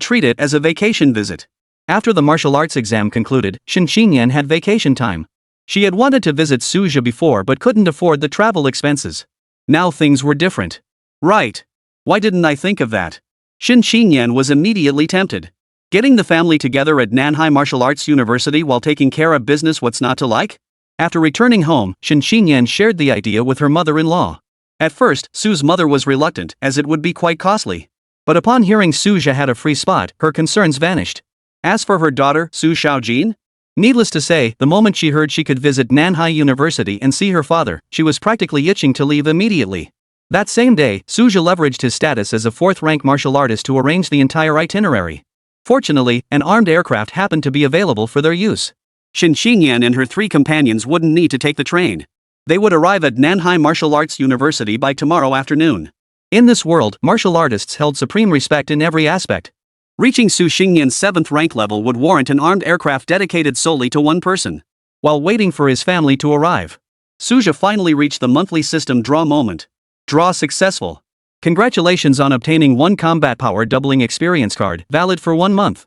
treat it as a vacation visit. After the martial arts exam concluded, Shin Xingyan had vacation time. She had wanted to visit Suja before but couldn't afford the travel expenses. Now things were different. Right. Why didn't I think of that? Shin Xingyan was immediately tempted. Getting the family together at Nanhai Martial Arts University while taking care of business, what's not to like? After returning home, Shin Xingyan shared the idea with her mother-in-law. At first, Su's mother was reluctant, as it would be quite costly. But upon hearing Suja had a free spot, her concerns vanished. As for her daughter, Su Xiaojin? Needless to say, the moment she heard she could visit Nanhai University and see her father, she was practically itching to leave immediately. That same day, Suja leveraged his status as a fourth-rank martial artist to arrange the entire itinerary. Fortunately, an armed aircraft happened to be available for their use. Shin Xingyan and her three companions wouldn't need to take the train. They would arrive at Nanhai Martial Arts University by tomorrow afternoon. In this world, martial artists held supreme respect in every aspect. Reaching Su Xingyan's 7th rank level would warrant an armed aircraft dedicated solely to one person. While waiting for his family to arrive, Suja finally reached the monthly system draw moment. Draw successful. Congratulations on obtaining 1 combat power doubling experience card, valid for 1 month.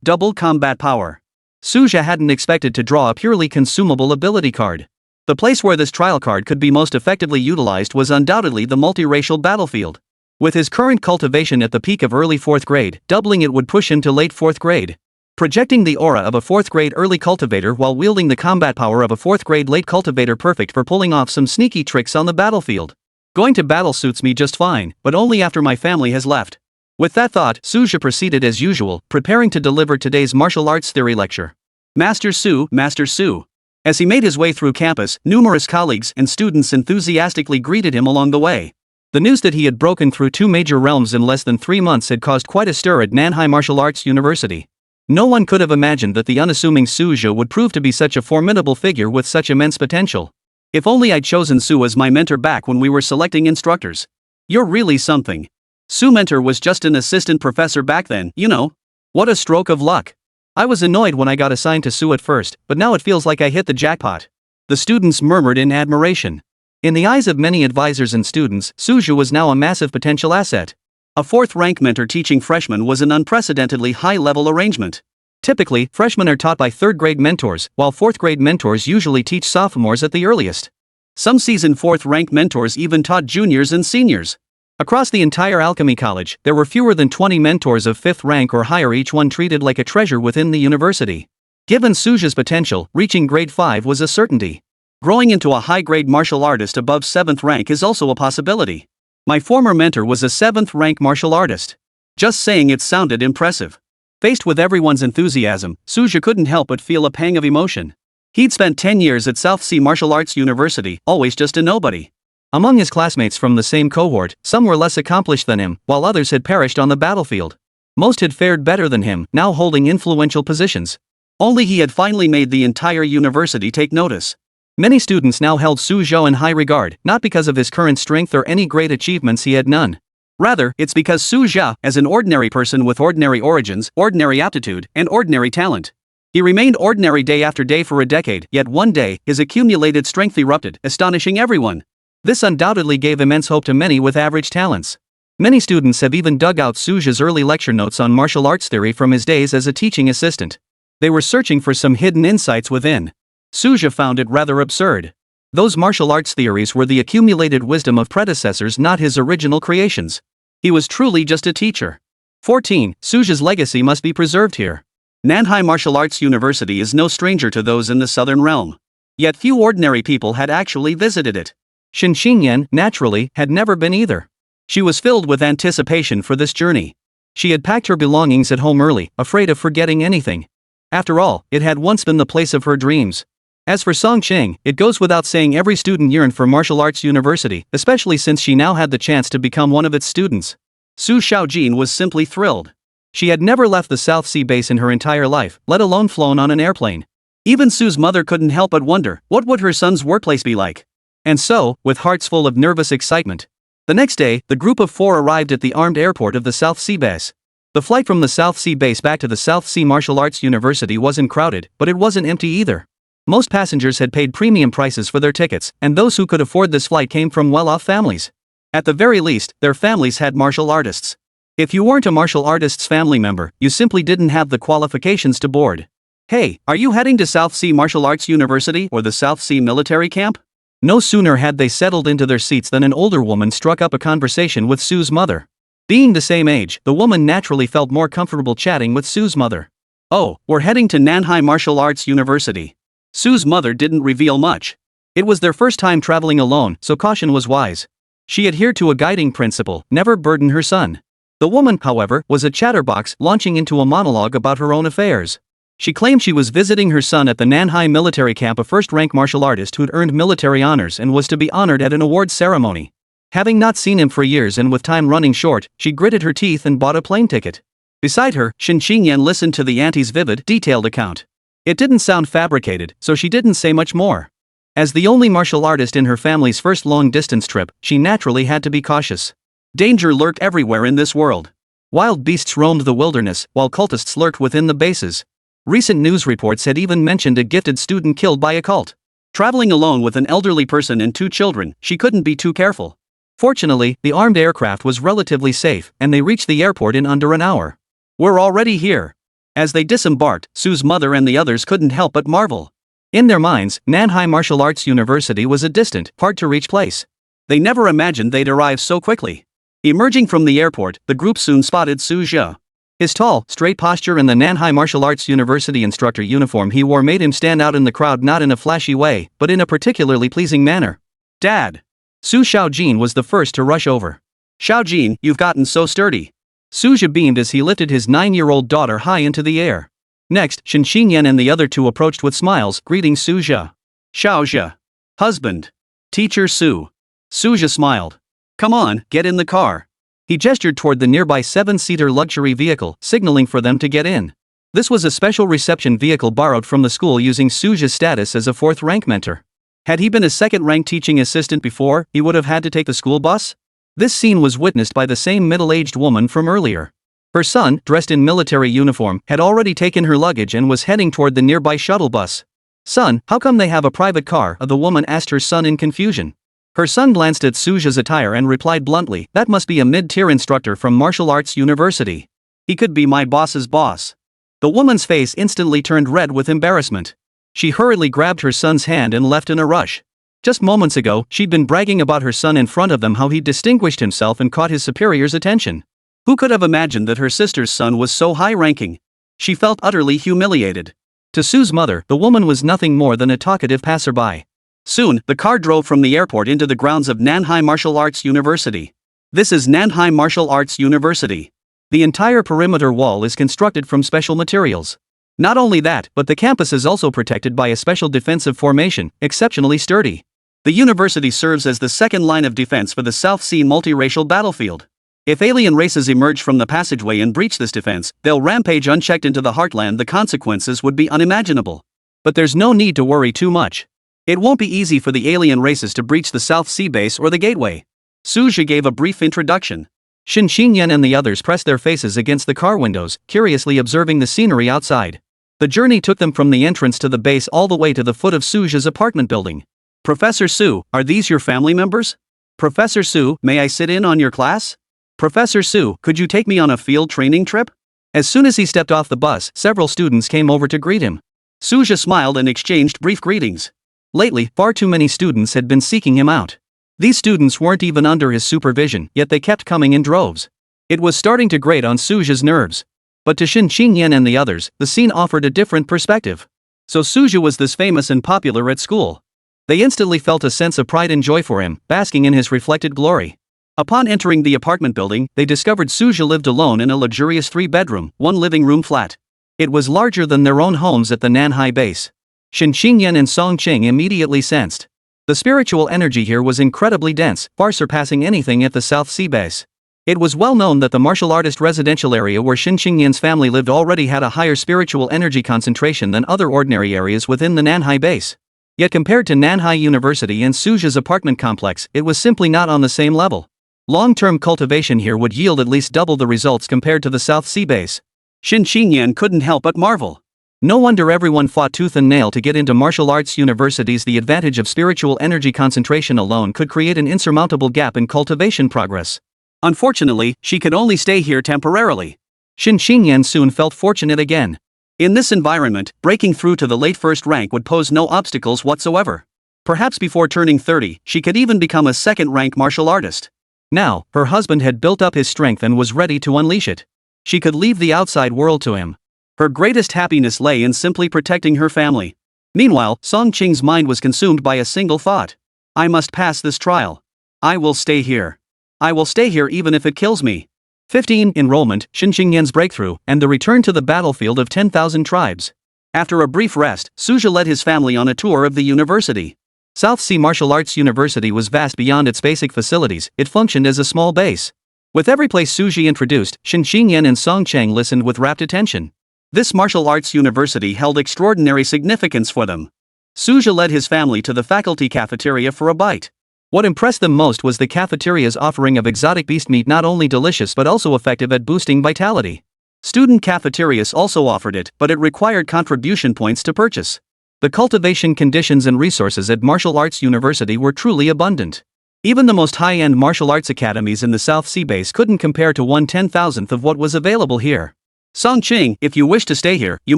Double combat power. Suja hadn't expected to draw a purely consumable ability card. The place where this trial card could be most effectively utilized was undoubtedly the multiracial battlefield. With his current cultivation at the peak of early 4th grade, doubling it would push him to late 4th grade. Projecting the aura of a 4th grade early cultivator while wielding the combat power of a 4th grade late cultivator, perfect for pulling off some sneaky tricks on the battlefield. Going to battle suits me just fine, but only after my family has left. With that thought, Suja proceeded as usual, preparing to deliver today's martial arts theory lecture. Master Su, Master Su. As he made his way through campus, numerous colleagues and students enthusiastically greeted him along the way. The news that he had broken through 2 major realms in less than 3 months had caused quite a stir at Nanhai Martial Arts University. No one could have imagined that the unassuming Suja would prove to be such a formidable figure with such immense potential. If only I'd chosen Su as my mentor back when we were selecting instructors. You're really something. Su mentor was just an assistant professor back then, you know. What a stroke of luck. I was annoyed when I got assigned to Su at first, but now it feels like I hit the jackpot. The students murmured in admiration. In the eyes of many advisors and students, Suja was now a massive potential asset. A 4th rank mentor teaching freshmen was an unprecedentedly high-level arrangement. Typically, freshmen are taught by 3rd grade mentors, while 4th grade mentors usually teach sophomores at the earliest. Some seasoned 4th rank mentors even taught juniors and seniors. Across the entire Alchemy College, there were fewer than 20 mentors of 5th rank or higher, each one treated like a treasure within the university. Given Suja's potential, reaching grade 5 was a certainty. Growing into a high-grade martial artist above 7th rank is also a possibility. My former mentor was a 7th rank martial artist. Just saying it sounded impressive. Faced with everyone's enthusiasm, Suja couldn't help but feel a pang of emotion. He'd spent 10 years at South Sea Martial Arts University, always just a nobody. Among his classmates from the same cohort, some were less accomplished than him, while others had perished on the battlefield. Most had fared better than him, now holding influential positions. Only he had finally made the entire university take notice. Many students now held Suja in high regard, not because of his current strength or any great achievements he had none. Rather, it's because Suja, as an ordinary person with ordinary origins, ordinary aptitude, and ordinary talent. He remained ordinary day after day for a decade, yet one day, his accumulated strength erupted, astonishing everyone. This undoubtedly gave immense hope to many with average talents. Many students have even dug out Suja's early lecture notes on martial arts theory from his days as a teaching assistant. They were searching for some hidden insights within. Suja found it rather absurd. Those martial arts theories were the accumulated wisdom of predecessors, not his original creations. He was truly just a teacher. 14. Suja's legacy must be preserved here. Nanhai Martial Arts University is no stranger to those in the southern realm. Yet few ordinary people had actually visited it. Shin Xingyan, naturally, had never been either. She was filled with anticipation for this journey. She had packed her belongings at home early, afraid of forgetting anything. After all, it had once been the place of her dreams. As for Songqing, it goes without saying every student yearned for Martial Arts University, especially since she now had the chance to become one of its students. Su Xiaojin was simply thrilled. She had never left the South Sea base in her entire life, let alone flown on an airplane. Even Su's mother couldn't help but wonder, what would her son's workplace be like? And so, with hearts full of nervous excitement, the next day, the group of 4 arrived at the armed airport of the South Sea base. The flight from the South Sea base back to the South Sea Martial Arts University wasn't crowded, but it wasn't empty either. Most passengers had paid premium prices for their tickets, and those who could afford this flight came from well-off families. At the very least, their families had martial artists. If you weren't a martial artist's family member, you simply didn't have the qualifications to board. Hey, are you heading to South Sea Martial Arts University or the South Sea military camp? No sooner had they settled into their seats than an older woman struck up a conversation with Su's mother. Being the same age, the woman naturally felt more comfortable chatting with Su's mother. Oh, we're heading to Nanhai Martial Arts University. Su's mother didn't reveal much. It was their first time traveling alone, so caution was wise. She adhered to a guiding principle, never burden her son. The woman, however, was a chatterbox, launching into a monologue about her own affairs. She claimed she was visiting her son at the Nanhai military camp, a first-rank martial artist who'd earned military honors and was to be honored at an awards ceremony. Having not seen him for years and with time running short, she gritted her teeth and bought a plane ticket. Beside her, Shin Xingyan listened to the auntie's vivid, detailed account. It didn't sound fabricated, so she didn't say much more. As the only martial artist in her family's first long-distance trip, she naturally had to be cautious. Danger lurked everywhere in this world. Wild beasts roamed the wilderness, while cultists lurked within the bases. Recent news reports had even mentioned a gifted student killed by a cult. Traveling alone with an elderly person and 2 children, she couldn't be too careful. Fortunately, the armed aircraft was relatively safe, and they reached the airport in under an hour. We're already here. As they disembarked, Su's mother and the others couldn't help but marvel. In their minds, Nanhai Martial Arts University was a distant, hard-to-reach place. They never imagined they'd arrive so quickly. Emerging from the airport, the group soon spotted Suja. His tall, straight posture and the Nanhai Martial Arts University instructor uniform he wore made him stand out in the crowd, not in a flashy way, but in a particularly pleasing manner. Dad! Su Xiaojin was the first to rush over. Xiaojin, you've gotten so sturdy. Suja beamed as he lifted his 9-year-old daughter high into the air. Next, Shin Xingyan and the other 2 approached with smiles, greeting Suja. Xiaojia. Husband. Teacher Su. Suja smiled. Come on, get in the car. He gestured toward the nearby 7-seater luxury vehicle, signaling for them to get in. This was a special reception vehicle borrowed from the school using Suja's status as a 4th-rank mentor. Had he been a 2nd-rank teaching assistant before, he would have had to take the school bus? This scene was witnessed by the same middle-aged woman from earlier. Her son, dressed in military uniform, had already taken her luggage and was heading toward the nearby shuttle bus. Son, how come they have a private car? The woman asked her son in confusion. Her son glanced at Suja's attire and replied bluntly, that must be a mid-tier instructor from Martial Arts University. He could be my boss's boss. The woman's face instantly turned red with embarrassment. She hurriedly grabbed her son's hand and left in a rush. Just moments ago, she'd been bragging about her son in front of them, how he distinguished himself and caught his superior's attention. Who could have imagined that her sister's son was so high-ranking? She felt utterly humiliated. To Sue's mother, the woman was nothing more than a talkative passerby. Soon, the car drove from the airport into the grounds of Nanhai Martial Arts University. This is Nanhai Martial Arts University. The entire perimeter wall is constructed from special materials. Not only that, but the campus is also protected by a special defensive formation, exceptionally sturdy. The university serves as the second line of defense for the South Sea multiracial battlefield. If alien races emerge from the passageway and breach this defense, they'll rampage unchecked into the heartland. The consequences would be unimaginable. But there's no need to worry too much. It won't be easy for the alien races to breach the South Sea base or the gateway. Suja gave a brief introduction. Shin Xingyan and the others pressed their faces against the car windows, curiously observing the scenery outside. The journey took them from the entrance to the base all the way to the foot of Suja's apartment building. Professor Su, are these your family members? Professor Su, may I sit in on your class? Professor Su, could you take me on a field training trip? As soon as he stepped off the bus, several students came over to greet him. Suja smiled and exchanged brief greetings. Lately, far too many students had been seeking him out. These students weren't even under his supervision, yet they kept coming in droves. It was starting to grate on Suja's nerves. But to Shin Xingyan and the others, the scene offered a different perspective. So Suja was this famous and popular at school. They instantly felt a sense of pride and joy for him, basking in his reflected glory. Upon entering the apartment building, they discovered Suja lived alone in a luxurious 3-bedroom, 1-living-room flat. It was larger than their own homes at the Nanhai base. Shin Xingyan and Song Qing immediately sensed. The spiritual energy here was incredibly dense, far surpassing anything at the South Sea base. It was well known that the martial artist residential area where Shin Xingyan's family lived already had a higher spiritual energy concentration than other ordinary areas within the Nanhai base. Yet compared to Nanhai University and Suja's apartment complex, it was simply not on the same level. Long-term cultivation here would yield at least double the results compared to the South Sea base. Shin Xingyan couldn't help but marvel. No wonder everyone fought tooth and nail to get into martial arts universities. The advantage of spiritual energy concentration alone could create an insurmountable gap in cultivation progress. Unfortunately, she could only stay here temporarily. Shin Xingyan soon felt fortunate again. In this environment, breaking through to the late first rank would pose no obstacles whatsoever. Perhaps before turning 30, she could even become a second-rank martial artist. Now, her husband had built up his strength and was ready to unleash it. She could leave the outside world to him. Her greatest happiness lay in simply protecting her family. Meanwhile, Song Qing's mind was consumed by a single thought. I must pass this trial. I will stay here. I will stay here even if it kills me. 15. Enrollment, Shin Xingyan's breakthrough, and the return to the battlefield of 10,000 tribes. After a brief rest, Suja led his family on a tour of the university. South Sea Martial Arts University was vast beyond its basic facilities. It functioned as a small base. With every place Suji introduced, Shin Xingyan and Song Cheng listened with rapt attention. This martial arts university held extraordinary significance for them. Suja led his family to the faculty cafeteria for a bite. What impressed them most was the cafeteria's offering of exotic beast meat, not only delicious but also effective at boosting vitality. Student cafeterias also offered it, but it required contribution points to purchase. The cultivation conditions and resources at Martial Arts University were truly abundant. Even the most high-end martial arts academies in the South Sea base couldn't compare to 1/10,000th of what was available here. Song Qing, if you wish to stay here, you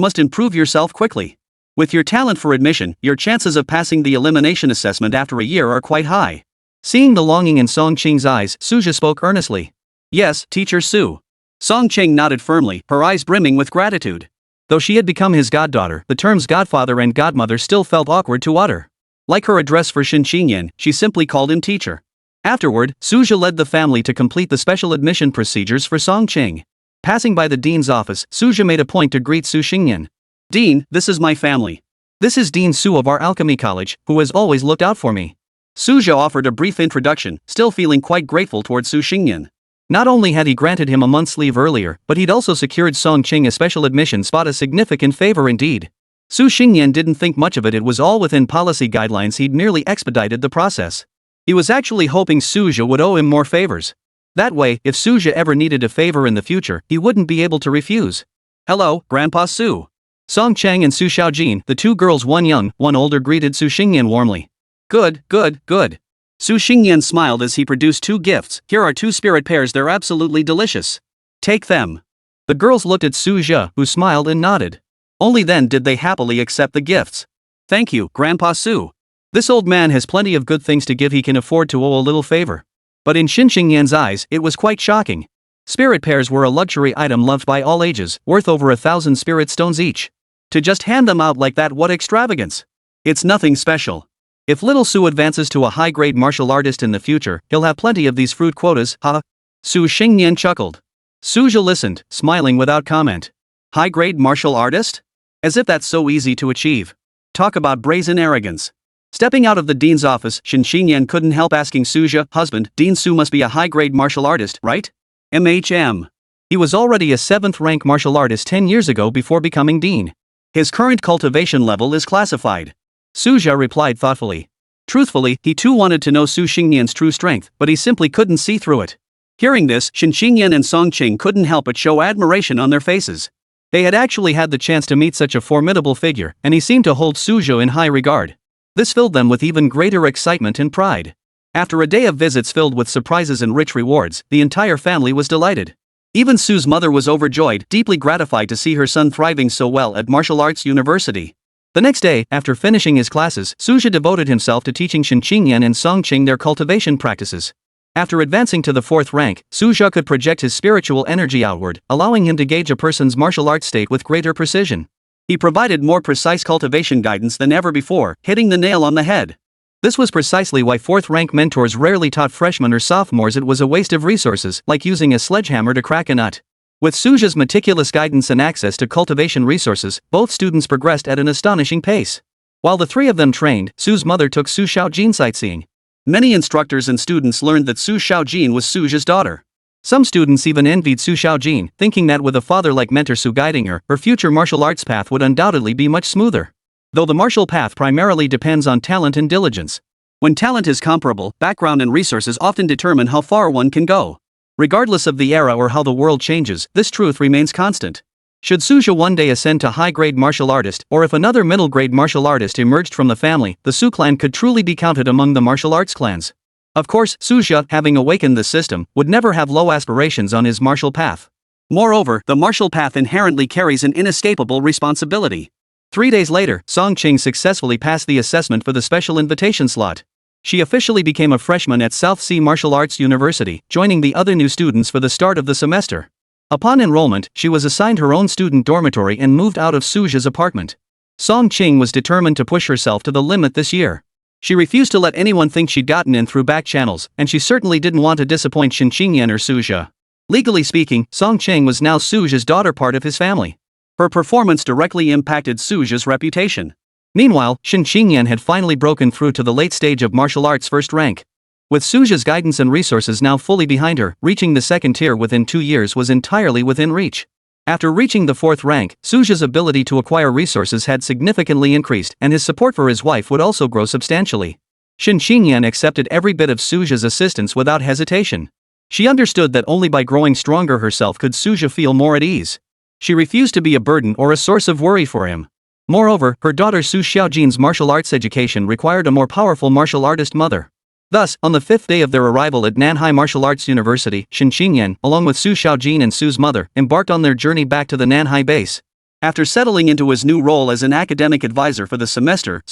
must improve yourself quickly. With your talent for admission, your chances of passing the elimination assessment after a year are quite high. Seeing the longing in Song Qing's eyes, Suja spoke earnestly. Yes, Teacher Su. Song Qing nodded firmly, her eyes brimming with gratitude. Though she had become his goddaughter, the terms godfather and godmother still felt awkward to utter. Like her address for Shin Xingyan, she simply called him teacher. Afterward, Suja led the family to complete the special admission procedures for Song Qing. Passing by the dean's office, Suja made a point to greet Su Xingyan. Dean, this is my family. This is Dean Su of our alchemy college, who has always looked out for me. Suja offered a brief introduction, still feeling quite grateful towards Su Xingyan. Not only had he granted him a month's leave earlier, but he'd also secured Song Qing a special admission spot, a significant favor indeed. Su Xingyan didn't think much of it, it was all within policy guidelines, he'd merely expedited the process. He was actually hoping Suja would owe him more favors. That way, if Suja ever needed a favor in the future, he wouldn't be able to refuse. Hello, Grandpa Su. Song Cheng and Su Xiaojin, the two girls, one young, one older, greeted Su Xingyan warmly. Good, good, good. Su Xingyan smiled as he produced two gifts. Here are two spirit pears, they're absolutely delicious. Take them. The girls looked at Su Zhe, who smiled and nodded. Only then did they happily accept the gifts. Thank you, Grandpa Su. This old man has plenty of good things to give, he can afford to owe a little favor. But in Shin Xingyan's eyes, it was quite shocking. Spirit pears were a luxury item loved by all ages, worth over 1,000 spirit stones each. To just hand them out like that, what extravagance! It's nothing special. If little Su advances to a high-grade martial artist in the future, he'll have plenty of these fruit quotas, ha! Su Xingnian chuckled. Suja listened, smiling without comment. High-grade martial artist? As if that's so easy to achieve. Talk about brazen arrogance. Stepping out of the dean's office, Shin Xingyan couldn't help asking Suja, husband, Dean Su must be a high-grade martial artist, right? MHM. He was already a 7th-rank martial artist 10 years ago before becoming dean. His current cultivation level is classified. Suja replied thoughtfully. Truthfully, he too wanted to know Su Xingnian's true strength, but he simply couldn't see through it. Hearing this, Shin Xingyan and Song Qing couldn't help but show admiration on their faces. They had actually had the chance to meet such a formidable figure, and he seemed to hold Suja in high regard. This filled them with even greater excitement and pride. After a day of visits filled with surprises and rich rewards, the entire family was delighted. Even Su's mother was overjoyed, deeply gratified to see her son thriving so well at martial arts university. The next day, after finishing his classes, Suja devoted himself to teaching Shin Xingyan and Song Qing their cultivation practices. After advancing to the 4th rank, Suja could project his spiritual energy outward, allowing him to gauge a person's martial arts state with greater precision. He provided more precise cultivation guidance than ever before, hitting the nail on the head. This was precisely why 4th-rank mentors rarely taught freshmen or sophomores it was a waste of resources, like using a sledgehammer to crack a nut. With Suja's meticulous guidance and access to cultivation resources, both students progressed at an astonishing pace. While the three of them trained, Su's mother took Su Xiaojin sightseeing. Many instructors and students learned that Su Xiaojin was Suja's daughter. Some students even envied Su Xiaojin, thinking that with a father like mentor Su guiding her, her future martial arts path would undoubtedly be much smoother. Though the martial path primarily depends on talent and diligence. When talent is comparable, background and resources often determine how far one can go. Regardless of the era or how the world changes, this truth remains constant. Should Suja one day ascend to high-grade martial artist, or if another middle-grade martial artist emerged from the family, the Su clan could truly be counted among the martial arts clans. Of course, Suja, having awakened the system, would never have low aspirations on his martial path. Moreover, the martial path inherently carries an inescapable responsibility. 3 days later, Song Qing successfully passed the assessment for the special invitation slot. She officially became a freshman at South Sea Martial Arts University, joining the other new students for the start of the semester. Upon enrollment, she was assigned her own student dormitory and moved out of Suja's apartment. Song Qing was determined to push herself to the limit this year. She refused to let anyone think she'd gotten in through back channels, and she certainly didn't want to disappoint Shin Xingyan or Suja. Legally speaking, Song Qing was now Suja's daughter, part of his family. Her performance directly impacted Suja's reputation. Meanwhile, Shin Xingyan had finally broken through to the late stage of martial arts 1st rank. With Suja's guidance and resources now fully behind her, reaching the 2nd tier within 2 years was entirely within reach. After reaching the 4th rank, Suja's ability to acquire resources had significantly increased, and his support for his wife would also grow substantially. Shin Xingyan accepted every bit of Suja's assistance without hesitation. She understood that only by growing stronger herself could Suja feel more at ease. She refused to be a burden or a source of worry for him. Moreover, her daughter Su Xiaojin's martial arts education required a more powerful martial artist mother. Thus, on the 5th day of their arrival at Nanhai Martial Arts University, Shin Xingyan, along with Su Xiaojin and Su's mother, embarked on their journey back to the Nanhai base. After settling into his new role as an academic advisor for the semester,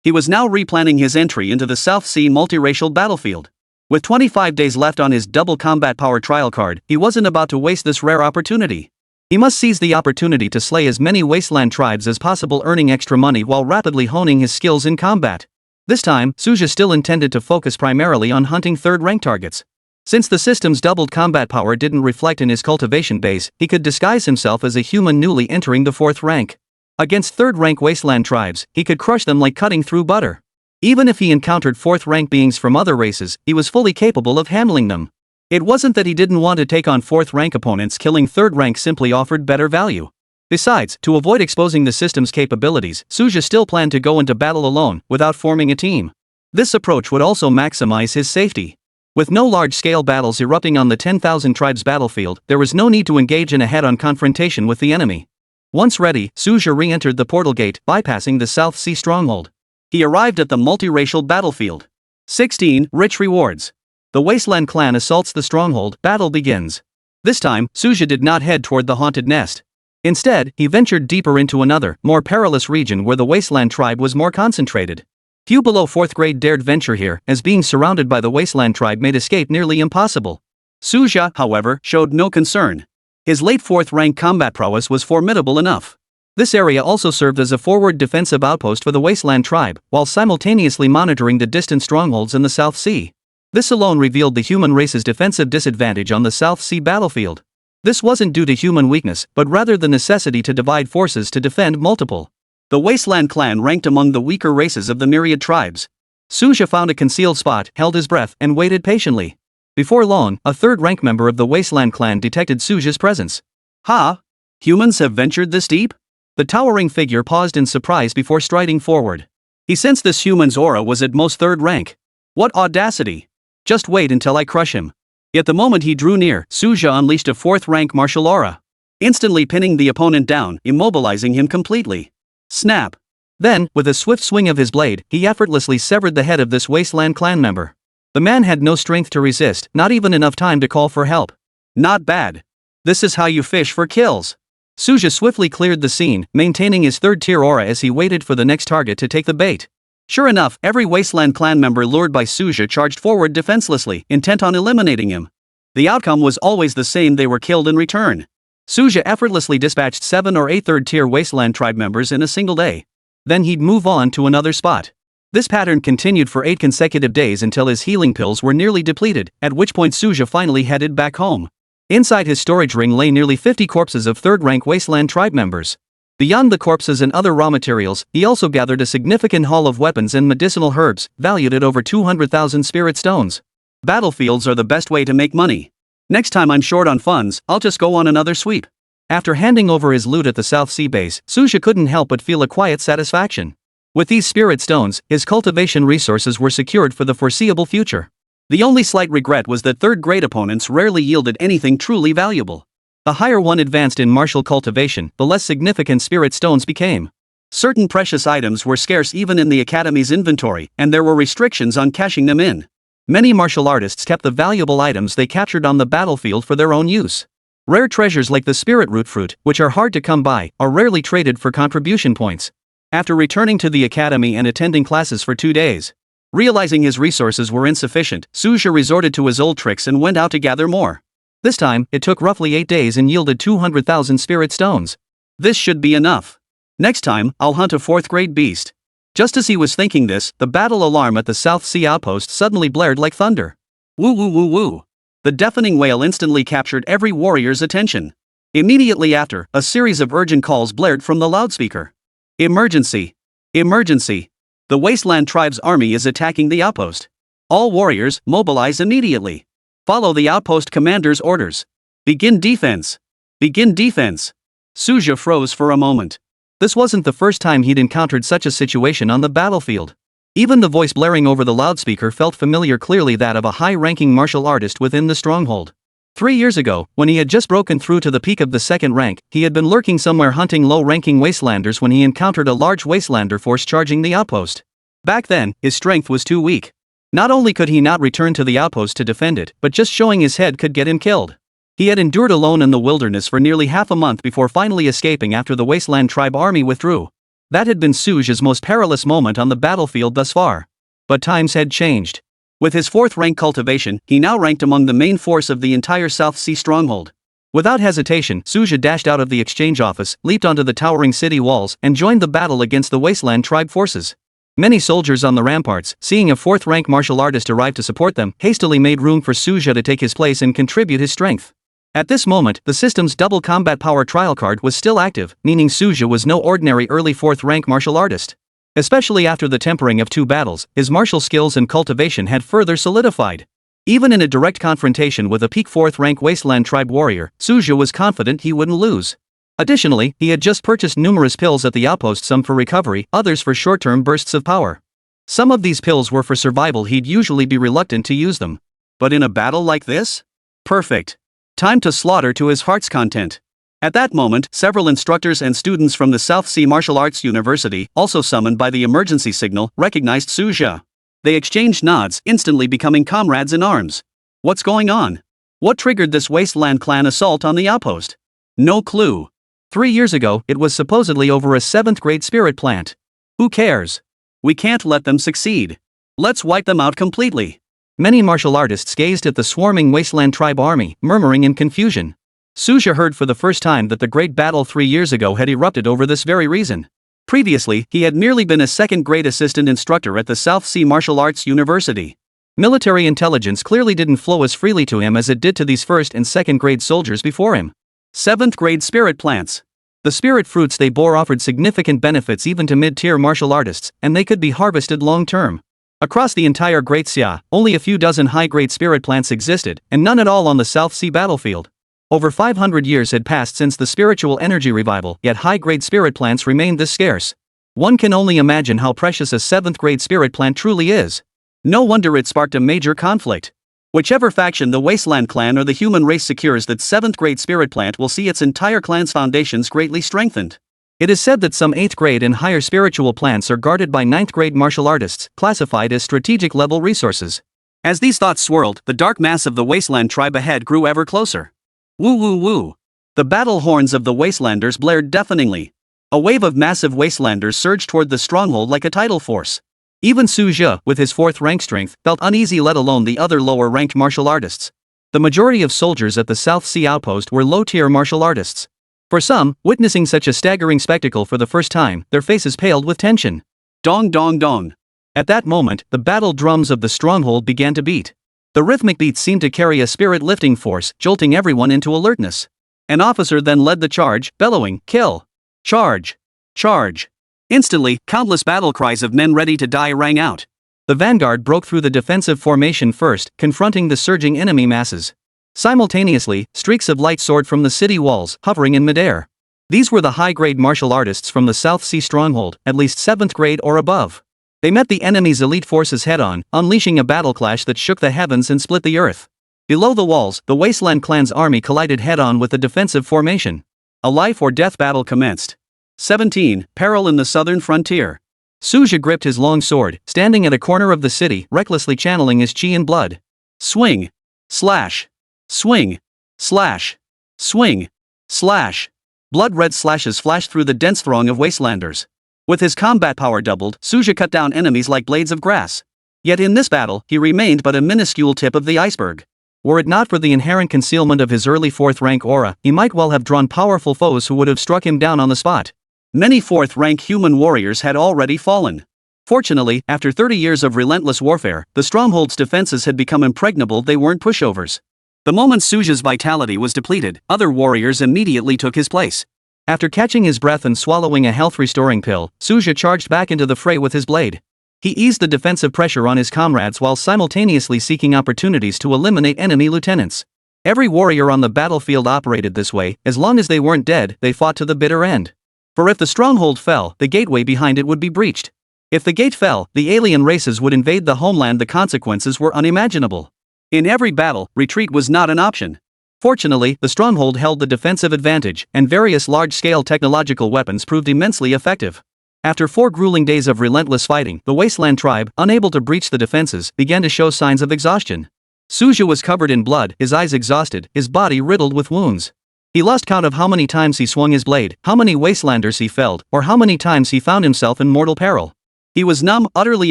he was now replanning his entry into the South Sea multiracial battlefield. With 25 days left on his double combat power trial card, he wasn't about to waste this rare opportunity. He must seize the opportunity to slay as many wasteland tribes as possible, earning extra money while rapidly honing his skills in combat. This time, Suja still intended to focus primarily on hunting 3rd-rank targets. Since the system's doubled combat power didn't reflect in his cultivation base, he could disguise himself as a human newly entering the 4th rank. Against 3rd-rank wasteland tribes, he could crush them like cutting through butter. Even if he encountered 4th-rank beings from other races, he was fully capable of handling them. It wasn't that he didn't want to take on 4th-rank opponents, killing 3rd rank simply offered better value. Besides, to avoid exposing the system's capabilities, Suja still planned to go into battle alone, without forming a team. This approach would also maximize his safety. With no large-scale battles erupting on the 10,000 tribes battlefield, there was no need to engage in a head-on confrontation with the enemy. Once ready, Suja re-entered the portal gate, bypassing the South Sea stronghold. He arrived at the multiracial battlefield. 16. Rich rewards. The Wasteland clan assaults the stronghold, battle begins. This time, Suja did not head toward the haunted nest. Instead, he ventured deeper into another, more perilous region where the Wasteland tribe was more concentrated. Few below 4th grade dared venture here, as being surrounded by the Wasteland tribe made escape nearly impossible. Suja, however, showed no concern. His late 4th rank combat prowess was formidable enough. This area also served as a forward defensive outpost for the Wasteland tribe, while simultaneously monitoring the distant strongholds in the South Sea. This alone revealed the human race's defensive disadvantage on the South Sea battlefield. This wasn't due to human weakness, but rather the necessity to divide forces to defend multiple. The Wasteland clan ranked among the weaker races of the myriad tribes. Suja found a concealed spot, held his breath, and waited patiently. Before long, a third-rank member of the Wasteland clan detected Suja's presence. "Ha! Humans have ventured this deep?" The towering figure paused in surprise before striding forward. He sensed this human's aura was at most third rank. What audacity! Just wait until I crush him. Yet the moment he drew near, Suja unleashed a fourth-rank martial aura, instantly pinning the opponent down, immobilizing him completely. Snap! Then, with a swift swing of his blade, he effortlessly severed the head of this Wasteland clan member. The man had no strength to resist, not even enough time to call for help. Not bad. This is how you fish for kills. Suja swiftly cleared the scene, maintaining his third-tier aura as he waited for the next target to take the bait. Sure enough, every Wasteland clan member lured by Suja charged forward defenselessly, intent on eliminating him. The outcome was always the same: they were killed in return. Suja effortlessly dispatched 7 or 8 third-tier Wasteland tribe members in a single day. Then he'd move on to another spot. This pattern continued for 8 consecutive days until his healing pills were nearly depleted, at which point Suja finally headed back home. Inside his storage ring lay nearly 50 corpses of third-rank Wasteland tribe members. Beyond the corpses and other raw materials, he also gathered a significant haul of weapons and medicinal herbs, valued at over 200,000 spirit stones. Battlefields are the best way to make money. Next time I'm short on funds, I'll just go on another sweep. After handing over his loot at the South Sea base, Suja couldn't help but feel a quiet satisfaction. With these spirit stones, his cultivation resources were secured for the foreseeable future. The only slight regret was that third-grade opponents rarely yielded anything truly valuable. The higher one advanced in martial cultivation, the less significant spirit stones became. Certain precious items were scarce even in the Academy's inventory, and there were restrictions on cashing them in. Many martial artists kept the valuable items they captured on the battlefield for their own use. Rare treasures like the spirit root fruit, which are hard to come by, are rarely traded for contribution points. After returning to the academy and attending classes for 2 days, realizing his resources were insufficient, Suja resorted to his old tricks and went out to gather more. This time, it took roughly 8 days and yielded 200,000 spirit stones. This should be enough. Next time, I'll hunt a 4th-grade beast. Just as he was thinking this, the battle alarm at the South Sea outpost suddenly blared like thunder. Woo woo woo woo. The deafening wail instantly captured every warrior's attention. Immediately after, a series of urgent calls blared from the loudspeaker. Emergency! Emergency! The Wasteland tribe's army is attacking the outpost. All warriors, mobilize immediately. Follow the outpost commander's orders. Begin defense. Begin defense. Suja froze for a moment. This wasn't the first time he'd encountered such a situation on the battlefield. Even the voice blaring over the loudspeaker felt familiar, clearly that of a high-ranking martial artist within the stronghold. 3 years ago, when he had just broken through to the peak of the 2nd rank, he had been lurking somewhere hunting low-ranking Wastelanders when he encountered a large Wastelander force charging the outpost. Back then, his strength was too weak. Not only could he not return to the outpost to defend it, but just showing his head could get him killed. He had endured alone in the wilderness for nearly half a month before finally escaping after the Wasteland tribe army withdrew. That had been Suja's most perilous moment on the battlefield thus far. But times had changed. With his 4th rank cultivation, he now ranked among the main force of the entire South Sea stronghold. Without hesitation, Suja dashed out of the exchange office, leaped onto the towering city walls, and joined the battle against the Wasteland tribe forces. Many soldiers on the ramparts, seeing a 4th rank martial artist arrive to support them, hastily made room for Suja to take his place and contribute his strength. At this moment, the system's double combat power trial card was still active, meaning Suja was no ordinary early 4th rank martial artist. Especially after the tempering of 2 battles, his martial skills and cultivation had further solidified. Even in a direct confrontation with a peak 4th rank Wasteland tribe warrior, Suja was confident he wouldn't lose. Additionally, he had just purchased numerous pills at the outpost, some for recovery, others for short-term bursts of power. Some of these pills were for survival, he'd usually be reluctant to use them. But in a battle like this? Perfect. Time to slaughter to his heart's content. At that moment, several instructors and students from the South Sea Martial Arts University, also summoned by the emergency signal, recognized Suja. They exchanged nods, instantly becoming comrades in arms. What's going on? What triggered this Wasteland clan assault on the outpost? No clue. 3 years ago, it was supposedly over a 7th-grade spirit plant. Who cares? We can't let them succeed. Let's wipe them out completely. Many martial artists gazed at the swarming Wasteland tribe army, murmuring in confusion. Suja heard for the first time that the great battle 3 years ago had erupted over this very reason. Previously, he had merely been a second-grade assistant instructor at the South Sea Martial Arts University. Military intelligence clearly didn't flow as freely to him as it did to these first and second-grade soldiers before him. 7th-grade spirit plants. The spirit fruits they bore offered significant benefits even to mid-tier martial artists, and they could be harvested long-term. Across the entire Great Xia, only a few dozen high-grade spirit plants existed, and none at all on the South Sea battlefield. Over 500 years had passed since the spiritual energy revival, yet high-grade spirit plants remained this scarce. One can only imagine how precious a 7th-grade spirit plant truly is. No wonder it sparked a major conflict. Whichever faction the Wasteland clan or the human race secures that 7th-grade spirit plant will see its entire clan's foundations greatly strengthened. It is said that some 8th-grade and higher spiritual plants are guarded by 9th-grade martial artists, classified as strategic-level resources. As these thoughts swirled, the dark mass of the Wasteland tribe ahead grew ever closer. Woo woo woo. The battle horns of the Wastelanders blared deafeningly. A wave of massive Wastelanders surged toward the stronghold like a tidal force. Even Suja, with his 4th rank strength, felt uneasy, let alone the other lower-ranked martial artists. The majority of soldiers at the South Sea outpost were low-tier martial artists. For some, witnessing such a staggering spectacle for the first time, their faces paled with tension. Dong dong dong. At that moment, the battle drums of the stronghold began to beat. The rhythmic beats seemed to carry a spirit-lifting force, jolting everyone into alertness. An officer then led the charge, bellowing, "Kill! Charge! Charge!" Instantly, countless battle cries of men ready to die rang out. The vanguard broke through the defensive formation first, confronting the surging enemy masses. Simultaneously, streaks of light soared from the city walls, hovering in midair. These were the high-grade martial artists from the South Sea stronghold, at least 7th grade or above. They met the enemy's elite forces head-on, unleashing a battle clash that shook the heavens and split the earth. Below the walls, the Wasteland clan's army collided head-on with the defensive formation. A life-or-death battle commenced. 17. Peril in the southern frontier. Suja gripped his long sword, standing at a corner of the city, recklessly channeling his chi and blood. Swing. Slash. Swing. Slash. Swing. Slash. Blood-red slashes flashed through the dense throng of Wastelanders. With his combat power doubled, Suja cut down enemies like blades of grass. Yet in this battle, he remained but a minuscule tip of the iceberg. Were it not for the inherent concealment of his early 4th-rank aura, he might well have drawn powerful foes who would have struck him down on the spot. Many 4th-rank human warriors had already fallen. Fortunately, after 30 years of relentless warfare, the stronghold's defenses had become impregnable. They weren't pushovers. The moment Suja's vitality was depleted, other warriors immediately took his place. After catching his breath and swallowing a health-restoring pill, Suja charged back into the fray with his blade. He eased the defensive pressure on his comrades while simultaneously seeking opportunities to eliminate enemy lieutenants. Every warrior on the battlefield operated this way. As long as they weren't dead, they fought to the bitter end. For if the stronghold fell, the gateway behind it would be breached. If the gate fell, the alien races would invade the homeland. The consequences were unimaginable. In every battle, retreat was not an option. Fortunately, the stronghold held the defensive advantage, and various large-scale technological weapons proved immensely effective. After 4 grueling days of relentless fighting, the Wasteland tribe, unable to breach the defenses, began to show signs of exhaustion. Suja was covered in blood, his eyes exhausted, his body riddled with wounds. He lost count of how many times he swung his blade, how many Wastelanders he felled, or how many times he found himself in mortal peril. He was numb, utterly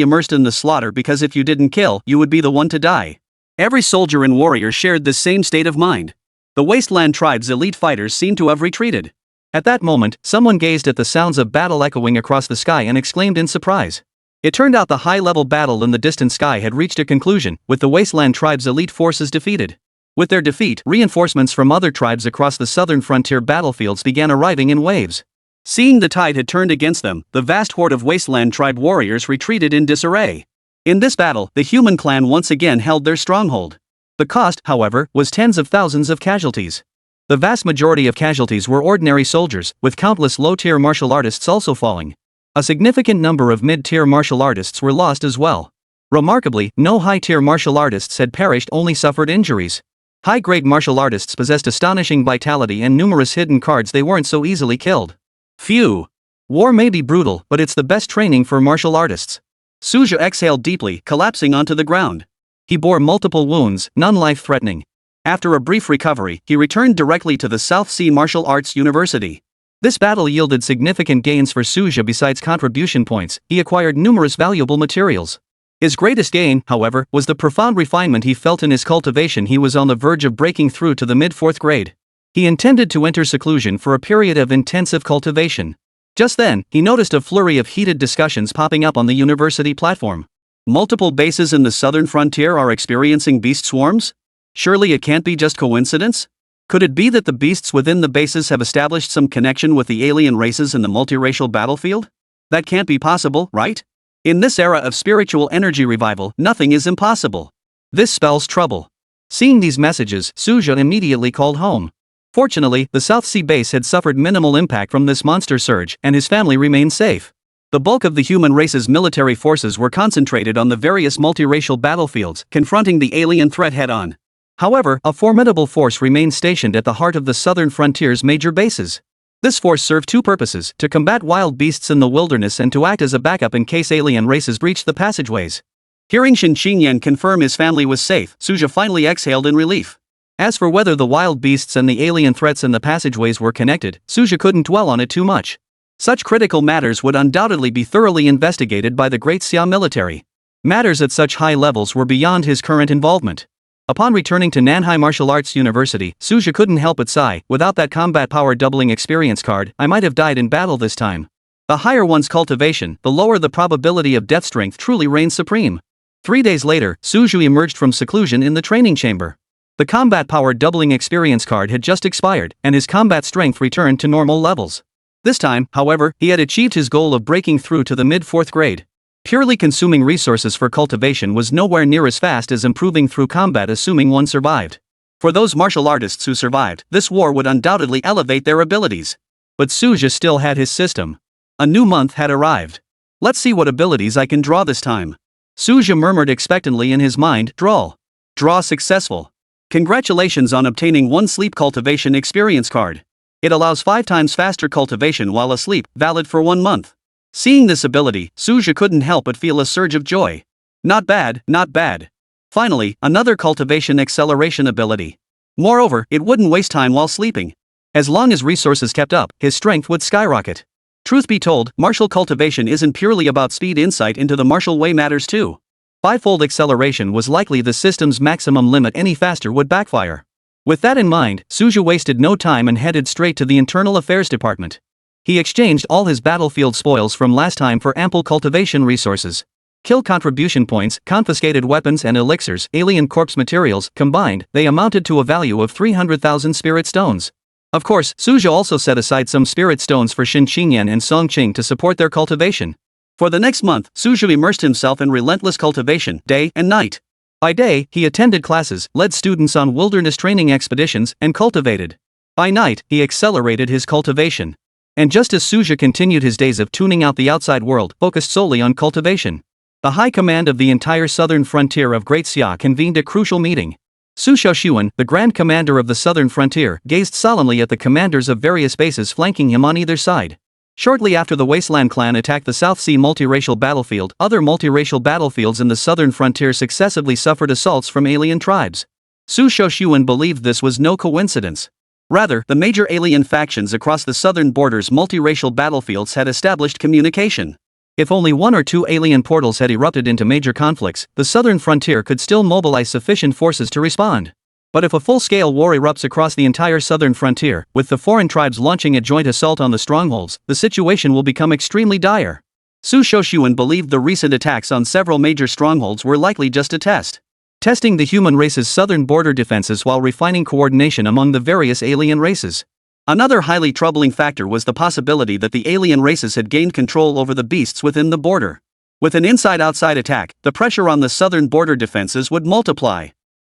immersed in the slaughter, because if you didn't kill, you would be the one to die. Every soldier and warrior shared this same state of mind. The Wasteland tribe's elite fighters seemed to have retreated. At that moment, someone gazed at the sounds of battle echoing across the sky and exclaimed in surprise. It turned out the high-level battle in the distant sky had reached a conclusion, with the Wasteland tribe's elite forces defeated. With their defeat, reinforcements from other tribes across the southern frontier battlefields began arriving in waves. Seeing the tide had turned against them, the vast horde of Wasteland tribe warriors retreated in disarray. In this battle, the human clan once again held their stronghold. The cost, however, was tens of thousands of casualties. The vast majority of casualties were ordinary soldiers, with countless low-tier martial artists also falling. A significant number of mid-tier martial artists were lost as well. Remarkably, no high-tier martial artists had perished, only suffered injuries. High-grade martial artists possessed astonishing vitality and numerous hidden cards. They weren't so easily killed. Phew! War may be brutal, but it's the best training for martial artists. Suja exhaled deeply, collapsing onto the ground. He bore multiple wounds, none life-threatening. After a brief recovery, he returned directly to the South Sea Martial Arts University. This battle yielded significant gains for Suja. Besides contribution points, he acquired numerous valuable materials. His greatest gain, however, was the profound refinement he felt in his cultivation. He was on the verge of breaking through to the mid-4th grade. He intended to enter seclusion for a period of intensive cultivation. Just then, he noticed a flurry of heated discussions popping up on the university platform. Multiple bases in the southern frontier are experiencing beast swarms? Surely it can't be just coincidence? Could it be that the beasts within the bases have established some connection with the alien races in the multiracial battlefield? That can't be possible, right? In this era of spiritual energy revival, nothing is impossible. This spells trouble. Seeing these messages, Suja immediately called home. Fortunately, the South Sea base had suffered minimal impact from this monster surge, and his family remained safe. The bulk of the human race's military forces were concentrated on the various multiracial battlefields, confronting the alien threat head-on. However, a formidable force remained stationed at the heart of the southern frontier's major bases. This force served two purposes: to combat wild beasts in the wilderness and to act as a backup in case alien races breached the passageways. Hearing Shin Qingyan confirm his family was safe, Suja finally exhaled in relief. As for whether the wild beasts and the alien threats in the passageways were connected, Suja couldn't dwell on it too much. Such critical matters would undoubtedly be thoroughly investigated by the Great Xia military. Matters at such high levels were beyond his current involvement. Upon returning to Nanhai Martial Arts University, Suja couldn't help but sigh. Without that combat power doubling experience card, I might have died in battle this time. The higher one's cultivation, the lower the probability of death strength truly reigns supreme. 3 days later, Suju emerged from seclusion in the training chamber. The combat power doubling experience card had just expired, and his combat strength returned to normal levels. This time, however, he had achieved his goal of breaking through to the mid-4th grade. Purely consuming resources for cultivation was nowhere near as fast as improving through combat, assuming one survived. For those martial artists who survived, this war would undoubtedly elevate their abilities. But Suja still had his system. A new month had arrived. Let's see what abilities I can draw this time. Suja murmured expectantly in his mind. Draw successful. Congratulations on obtaining one sleep cultivation experience card. It allows 5 times faster cultivation while asleep, valid for 1 month. Seeing this ability, Suja couldn't help but feel a surge of joy. Not bad, not bad. Finally, another cultivation acceleration ability. Moreover, it wouldn't waste time while sleeping. As long as resources kept up, his strength would skyrocket. Truth be told, martial cultivation isn't purely about speed. Insight into the martial way matters too. 5-fold acceleration was likely the system's maximum limit. Any faster would backfire. With that in mind, Suja wasted no time and headed straight to the Internal Affairs Department. He exchanged all his battlefield spoils from last time for ample cultivation resources. Kill contribution points, confiscated weapons and elixirs, alien corpse materials, combined, they amounted to a value of 300,000 spirit stones. Of course, Suja also set aside some spirit stones for Shin Qingyan and Song Qing to support their cultivation. For the next month, Suja immersed himself in relentless cultivation, day and night. By day, he attended classes, led students on wilderness training expeditions, and cultivated. By night, he accelerated his cultivation. And just as Suja continued his days of tuning out the outside world, focused solely on cultivation, the high command of the entire southern frontier of Great Xia convened a crucial meeting. Su Shaoxuan, the Grand Commander of the southern frontier, gazed solemnly at the commanders of various bases flanking him on either side. Shortly after the Wasteland clan attacked the South Sea multiracial battlefield, other multiracial battlefields in the southern frontier successively suffered assaults from alien tribes. Su Shaoxuan believed this was no coincidence. Rather, the major alien factions across the southern border's multiracial battlefields had established communication. If only 1 or 2 alien portals had erupted into major conflicts, the southern frontier could still mobilize sufficient forces to respond. But if a full-scale war erupts across the entire southern frontier, with the foreign tribes launching a joint assault on the strongholds, the situation will become extremely dire. Su Shaoxuan believed the recent attacks on several major strongholds were likely just a test. Testing the human race's southern border defenses while refining coordination among the various alien races. Another highly troubling factor was the possibility that the alien races had gained control over the beasts within the border. With an inside-outside attack, the pressure on the southern border defenses would multiply.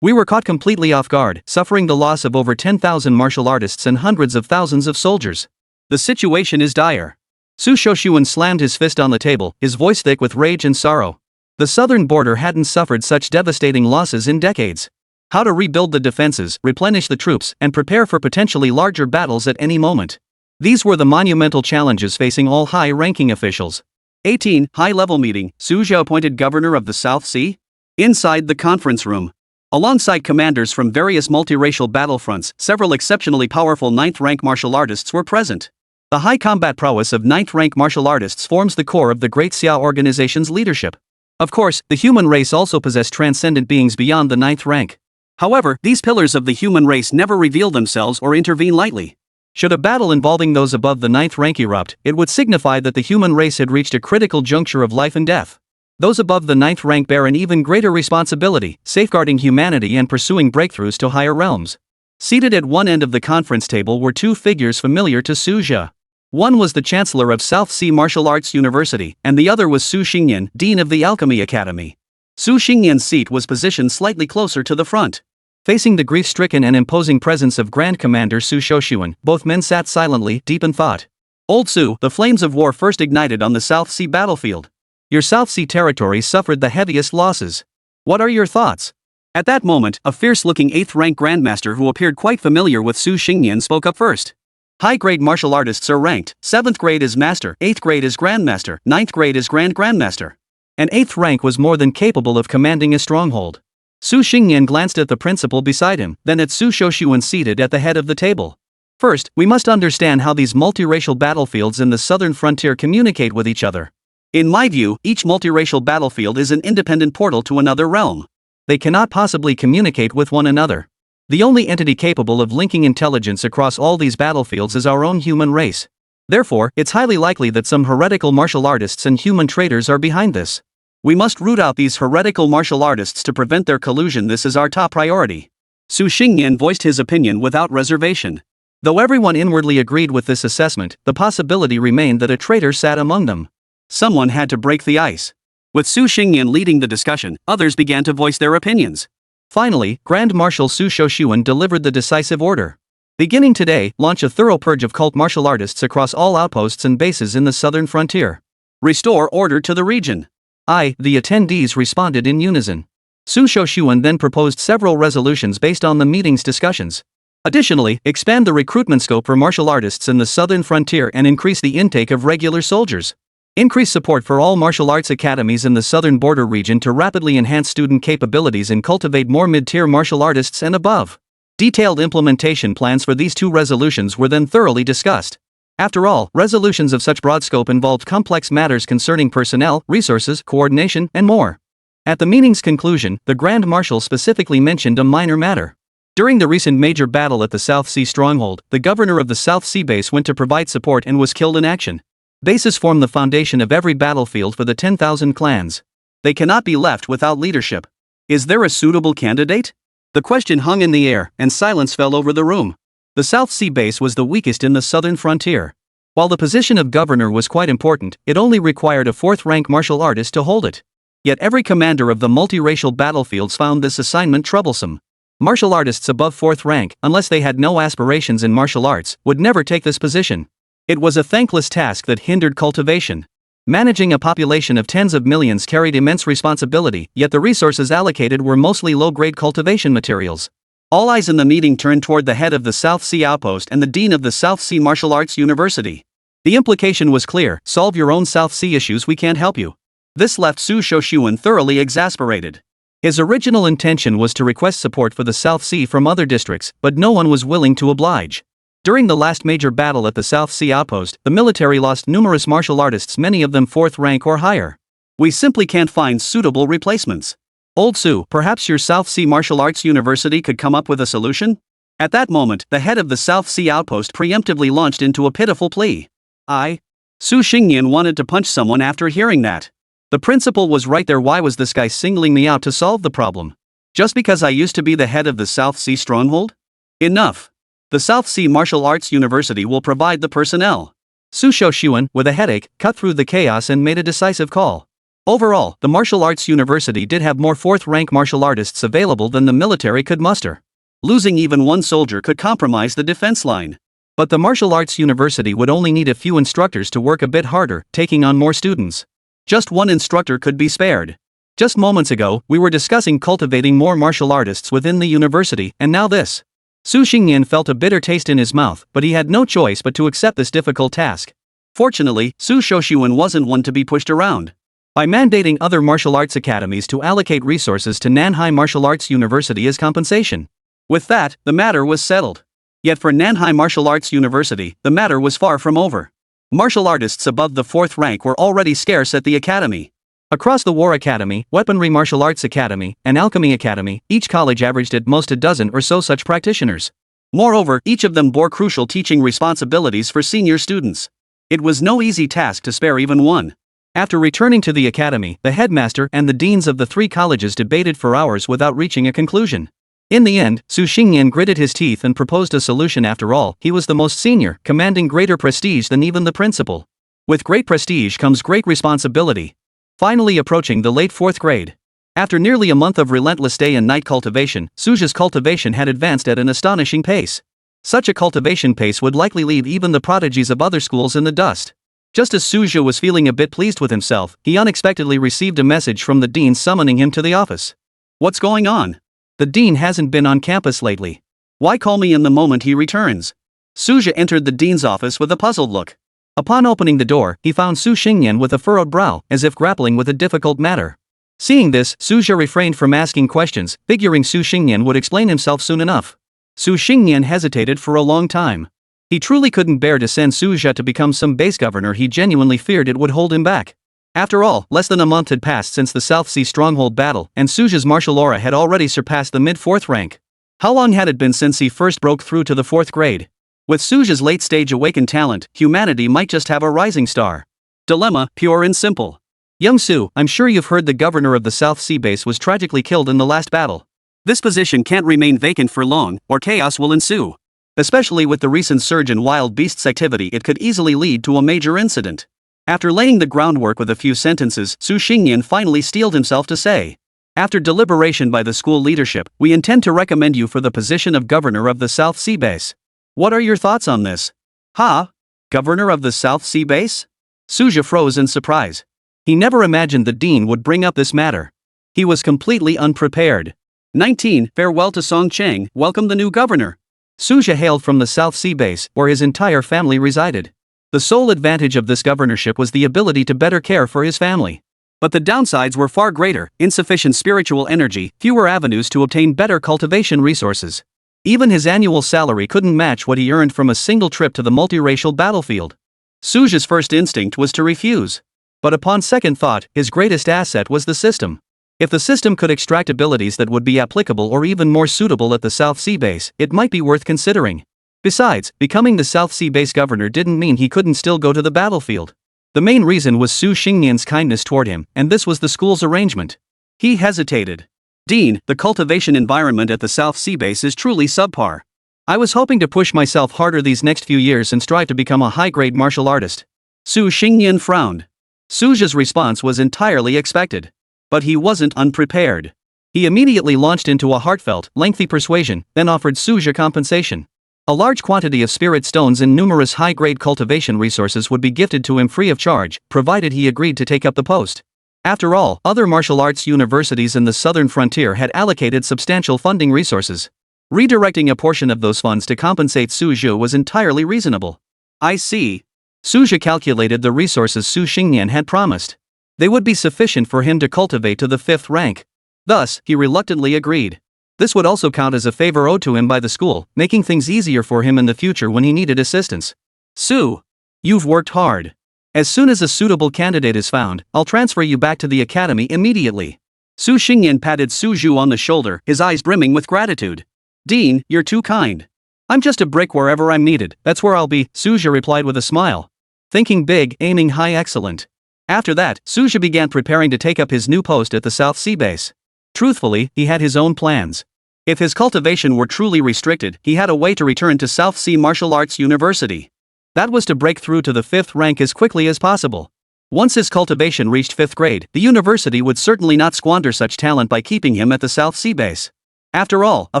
We were caught completely off guard, suffering the loss of over 10,000 martial artists and hundreds of thousands of soldiers. The situation is dire. Su Shaoxuan slammed his fist on the table, his voice thick with rage and sorrow. The southern border hadn't suffered such devastating losses in decades. How to rebuild the defenses, replenish the troops, and prepare for potentially larger battles at any moment. These were the monumental challenges facing all high-ranking officials. 18. High-level meeting, Suja appointed governor of the South Sea? Inside the conference room. Alongside commanders from various multiracial battlefronts, several exceptionally powerful 9th-rank martial artists were present. The high combat prowess of 9th-rank martial artists forms the core of the Great Xia organization's leadership. Of course, the human race also possessed transcendent beings beyond the 9th rank. However, these pillars of the human race never reveal themselves or intervene lightly. Should a battle involving those above the 9th rank erupt, it would signify that the human race had reached a critical juncture of life and death. Those above the 9th rank bear an even greater responsibility, safeguarding humanity and pursuing breakthroughs to higher realms. Seated at one end of the conference table were two figures familiar to Su Jia. One was the Chancellor of South Sea Martial Arts University, and the other was Su Xingyan, Dean of the Alchemy Academy. Su Xingyan's seat was positioned slightly closer to the front. Facing the grief-stricken and imposing presence of Grand Commander Su Shoshuan, both men sat silently, deep in thought. Old Su, the flames of war first ignited on the South Sea battlefield. Your South Sea territory suffered the heaviest losses. What are your thoughts? At that moment, a fierce-looking 8th-rank Grandmaster who appeared quite familiar with Su Xingyan spoke up first. High-grade martial artists are ranked, 7th grade is Master, 8th grade is Grandmaster, 9th grade is Grandmaster. An 8th rank was more than capable of commanding a stronghold. Su Xingyan glanced at the principal beside him, then at Su Shoshuan seated at the head of the table. First, we must understand how these multiracial battlefields in the southern frontier communicate with each other. In my view, each multiracial battlefield is an independent portal to another realm. They cannot possibly communicate with one another. The only entity capable of linking intelligence across all these battlefields is our own human race. Therefore, it's highly likely that some heretical martial artists and human traitors are behind this. We must root out these heretical martial artists to prevent their collusion. This is our top priority. Su Xingyan voiced his opinion without reservation. Though everyone inwardly agreed with this assessment, the possibility remained that a traitor sat among them. Someone had to break the ice. With Su Xingyan leading the discussion, others began to voice their opinions. Finally, Grand Marshal Su Shoshuan delivered the decisive order. Beginning today, launch a thorough purge of cult martial artists across all outposts and bases in the southern frontier. Restore order to the region. The attendees responded in unison. Su Shoshuan then proposed several resolutions based on the meeting's discussions. Additionally, expand the recruitment scope for martial artists in the southern frontier and increase the intake of regular soldiers. Increase support for all martial arts academies in the southern border region to rapidly enhance student capabilities and cultivate more mid-tier martial artists and above. Detailed implementation plans for these two resolutions were then thoroughly discussed. After all, resolutions of such broad scope involved complex matters concerning personnel, resources, coordination, and more. At the meeting's conclusion, the Grand Marshal specifically mentioned a minor matter. During the recent major battle at the South Sea Stronghold, the governor of the South Sea base went to provide support and was killed in action. Bases form the foundation of every battlefield for the 10,000 clans. They cannot be left without leadership. Is there a suitable candidate? The question hung in the air, and silence fell over the room. The South Sea base was the weakest in the southern frontier. While the position of governor was quite important, it only required a 4th-rank martial artist to hold it. Yet every commander of the multiracial battlefields found this assignment troublesome. Martial artists above 4th rank, unless they had no aspirations in martial arts, would never take this position. It was a thankless task that hindered cultivation. Managing a population of tens of millions carried immense responsibility, yet the resources allocated were mostly low-grade cultivation materials. All eyes in the meeting turned toward the head of the South Sea Outpost and the dean of the South Sea Martial Arts University. The implication was clear: solve your own South Sea issues, we can't help you. This left Su Shoshuan thoroughly exasperated. His original intention was to request support for the South Sea from other districts, but no one was willing to oblige. During the last major battle at the South Sea Outpost, the military lost numerous martial artists, many of them 4th rank or higher. We simply can't find suitable replacements. Old Su, perhaps your South Sea Martial Arts University could come up with a solution? At that moment, the head of the South Sea Outpost preemptively launched into a pitiful plea. Su Xingyan wanted to punch someone after hearing that. The principal was right there. Why was this guy singling me out to solve the problem? Just because I used to be the head of the South Sea Stronghold? Enough. The South Sea Martial Arts University will provide the personnel. Su Shoshuan, with a headache, cut through the chaos and made a decisive call. Overall, the Martial Arts University did have more 4th-rank martial artists available than the military could muster. Losing even one soldier could compromise the defense line. But the Martial Arts University would only need a few instructors to work a bit harder, taking on more students. Just one instructor could be spared. Just moments ago, we were discussing cultivating more martial artists within the university, and now this. Su Xingyan felt a bitter taste in his mouth, but he had no choice but to accept this difficult task. Fortunately, Su Shoshuan wasn't one to be pushed around. By mandating other martial arts academies to allocate resources to Nanhai Martial Arts University as compensation. With that, the matter was settled. Yet for Nanhai Martial Arts University, the matter was far from over. Martial artists above the 4th rank were already scarce at the academy. Across the War Academy, Weaponry Martial Arts Academy, and Alchemy Academy, each college averaged at most a dozen or so such practitioners. Moreover, each of them bore crucial teaching responsibilities for senior students. It was no easy task to spare even one. After returning to the academy, the headmaster and the deans of the three colleges debated for hours without reaching a conclusion. In the end, Su Xingyan gritted his teeth and proposed a solution. After all, he was the most senior, commanding greater prestige than even the principal. With great prestige comes great responsibility. Finally approaching the late 4th grade. After nearly a month of relentless day and night cultivation, Suja's cultivation had advanced at an astonishing pace. Such a cultivation pace would likely leave even the prodigies of other schools in the dust. Just as Suja was feeling a bit pleased with himself, he unexpectedly received a message from the dean summoning him to the office. "What's going on? The dean hasn't been on campus lately. Why call me in the moment he returns?" Suja entered the dean's office with a puzzled look. Upon opening the door, he found Su Xingyan with a furrowed brow, as if grappling with a difficult matter. Seeing this, Suja refrained from asking questions, figuring Su Xingyan would explain himself soon enough. Su Xingyan hesitated for a long time. He truly couldn't bear to send Suja to become some base governor. He genuinely feared it would hold him back. After all, less than a month had passed since the South Sea stronghold battle, and Suja's martial aura had already surpassed the mid-4th rank. How long had it been since he first broke through to the 4th grade? With Suja's late-stage awakened talent, humanity might just have a rising star. Dilemma, pure and simple. Young Su, I'm sure you've heard the governor of the South Sea base was tragically killed in the last battle. This position can't remain vacant for long, or chaos will ensue. Especially with the recent surge in wild beasts activity, it could easily lead to a major incident. After laying the groundwork with a few sentences, Su Xingyan finally steeled himself to say, "After deliberation by the school leadership, we intend to recommend you for the position of governor of the South Sea base. What are your thoughts on this?" "Huh? Governor of the South Sea base?" Suja froze in surprise. He never imagined the dean would bring up this matter. He was completely unprepared. 19. Farewell to Song Cheng, welcome the new governor. Suja hailed from the South Sea base, where his entire family resided. The sole advantage of this governorship was the ability to better care for his family. But the downsides were far greater: insufficient spiritual energy, fewer avenues to obtain better cultivation resources. Even his annual salary couldn't match what he earned from a single trip to the multiracial battlefield. Suja's first instinct was to refuse. But upon second thought, his greatest asset was the system. If the system could extract abilities that would be applicable or even more suitable at the South Sea base, it might be worth considering. Besides, becoming the South Sea base governor didn't mean he couldn't still go to the battlefield. The main reason was Su Xingyan's kindness toward him, and this was the school's arrangement. He hesitated. "Dean, the cultivation environment at the South Sea base is truly subpar. I was hoping to push myself harder these next few years and strive to become a high-grade martial artist." Su Xingyan frowned. Suja's response was entirely expected. But he wasn't unprepared. He immediately launched into a heartfelt, lengthy persuasion, then offered Suja compensation. A large quantity of spirit stones and numerous high-grade cultivation resources would be gifted to him free of charge, provided he agreed to take up the post. After all, other martial arts universities in the southern frontier had allocated substantial funding resources. Redirecting a portion of those funds to compensate Suja was entirely reasonable. "I see." Suja calculated the resources Su Xingyan had promised. They would be sufficient for him to cultivate to the 5th rank. Thus, he reluctantly agreed. This would also count as a favor owed to him by the school, making things easier for him in the future when he needed assistance. "Su, you've worked hard. As soon as a suitable candidate is found, I'll transfer you back to the academy immediately." Su Xingyan patted Suju on the shoulder, his eyes brimming with gratitude. "Dean, you're too kind. I'm just a brick wherever I'm needed, that's where I'll be," Suja replied with a smile. Thinking big, aiming high, excellent. After that, Suja began preparing to take up his new post at the South Sea base. Truthfully, he had his own plans. If his cultivation were truly restricted, he had a way to return to South Sea Martial Arts University. That was to break through to the 5th rank as quickly as possible. Once his cultivation reached 5th grade, the university would certainly not squander such talent by keeping him at the South Sea base. After all, a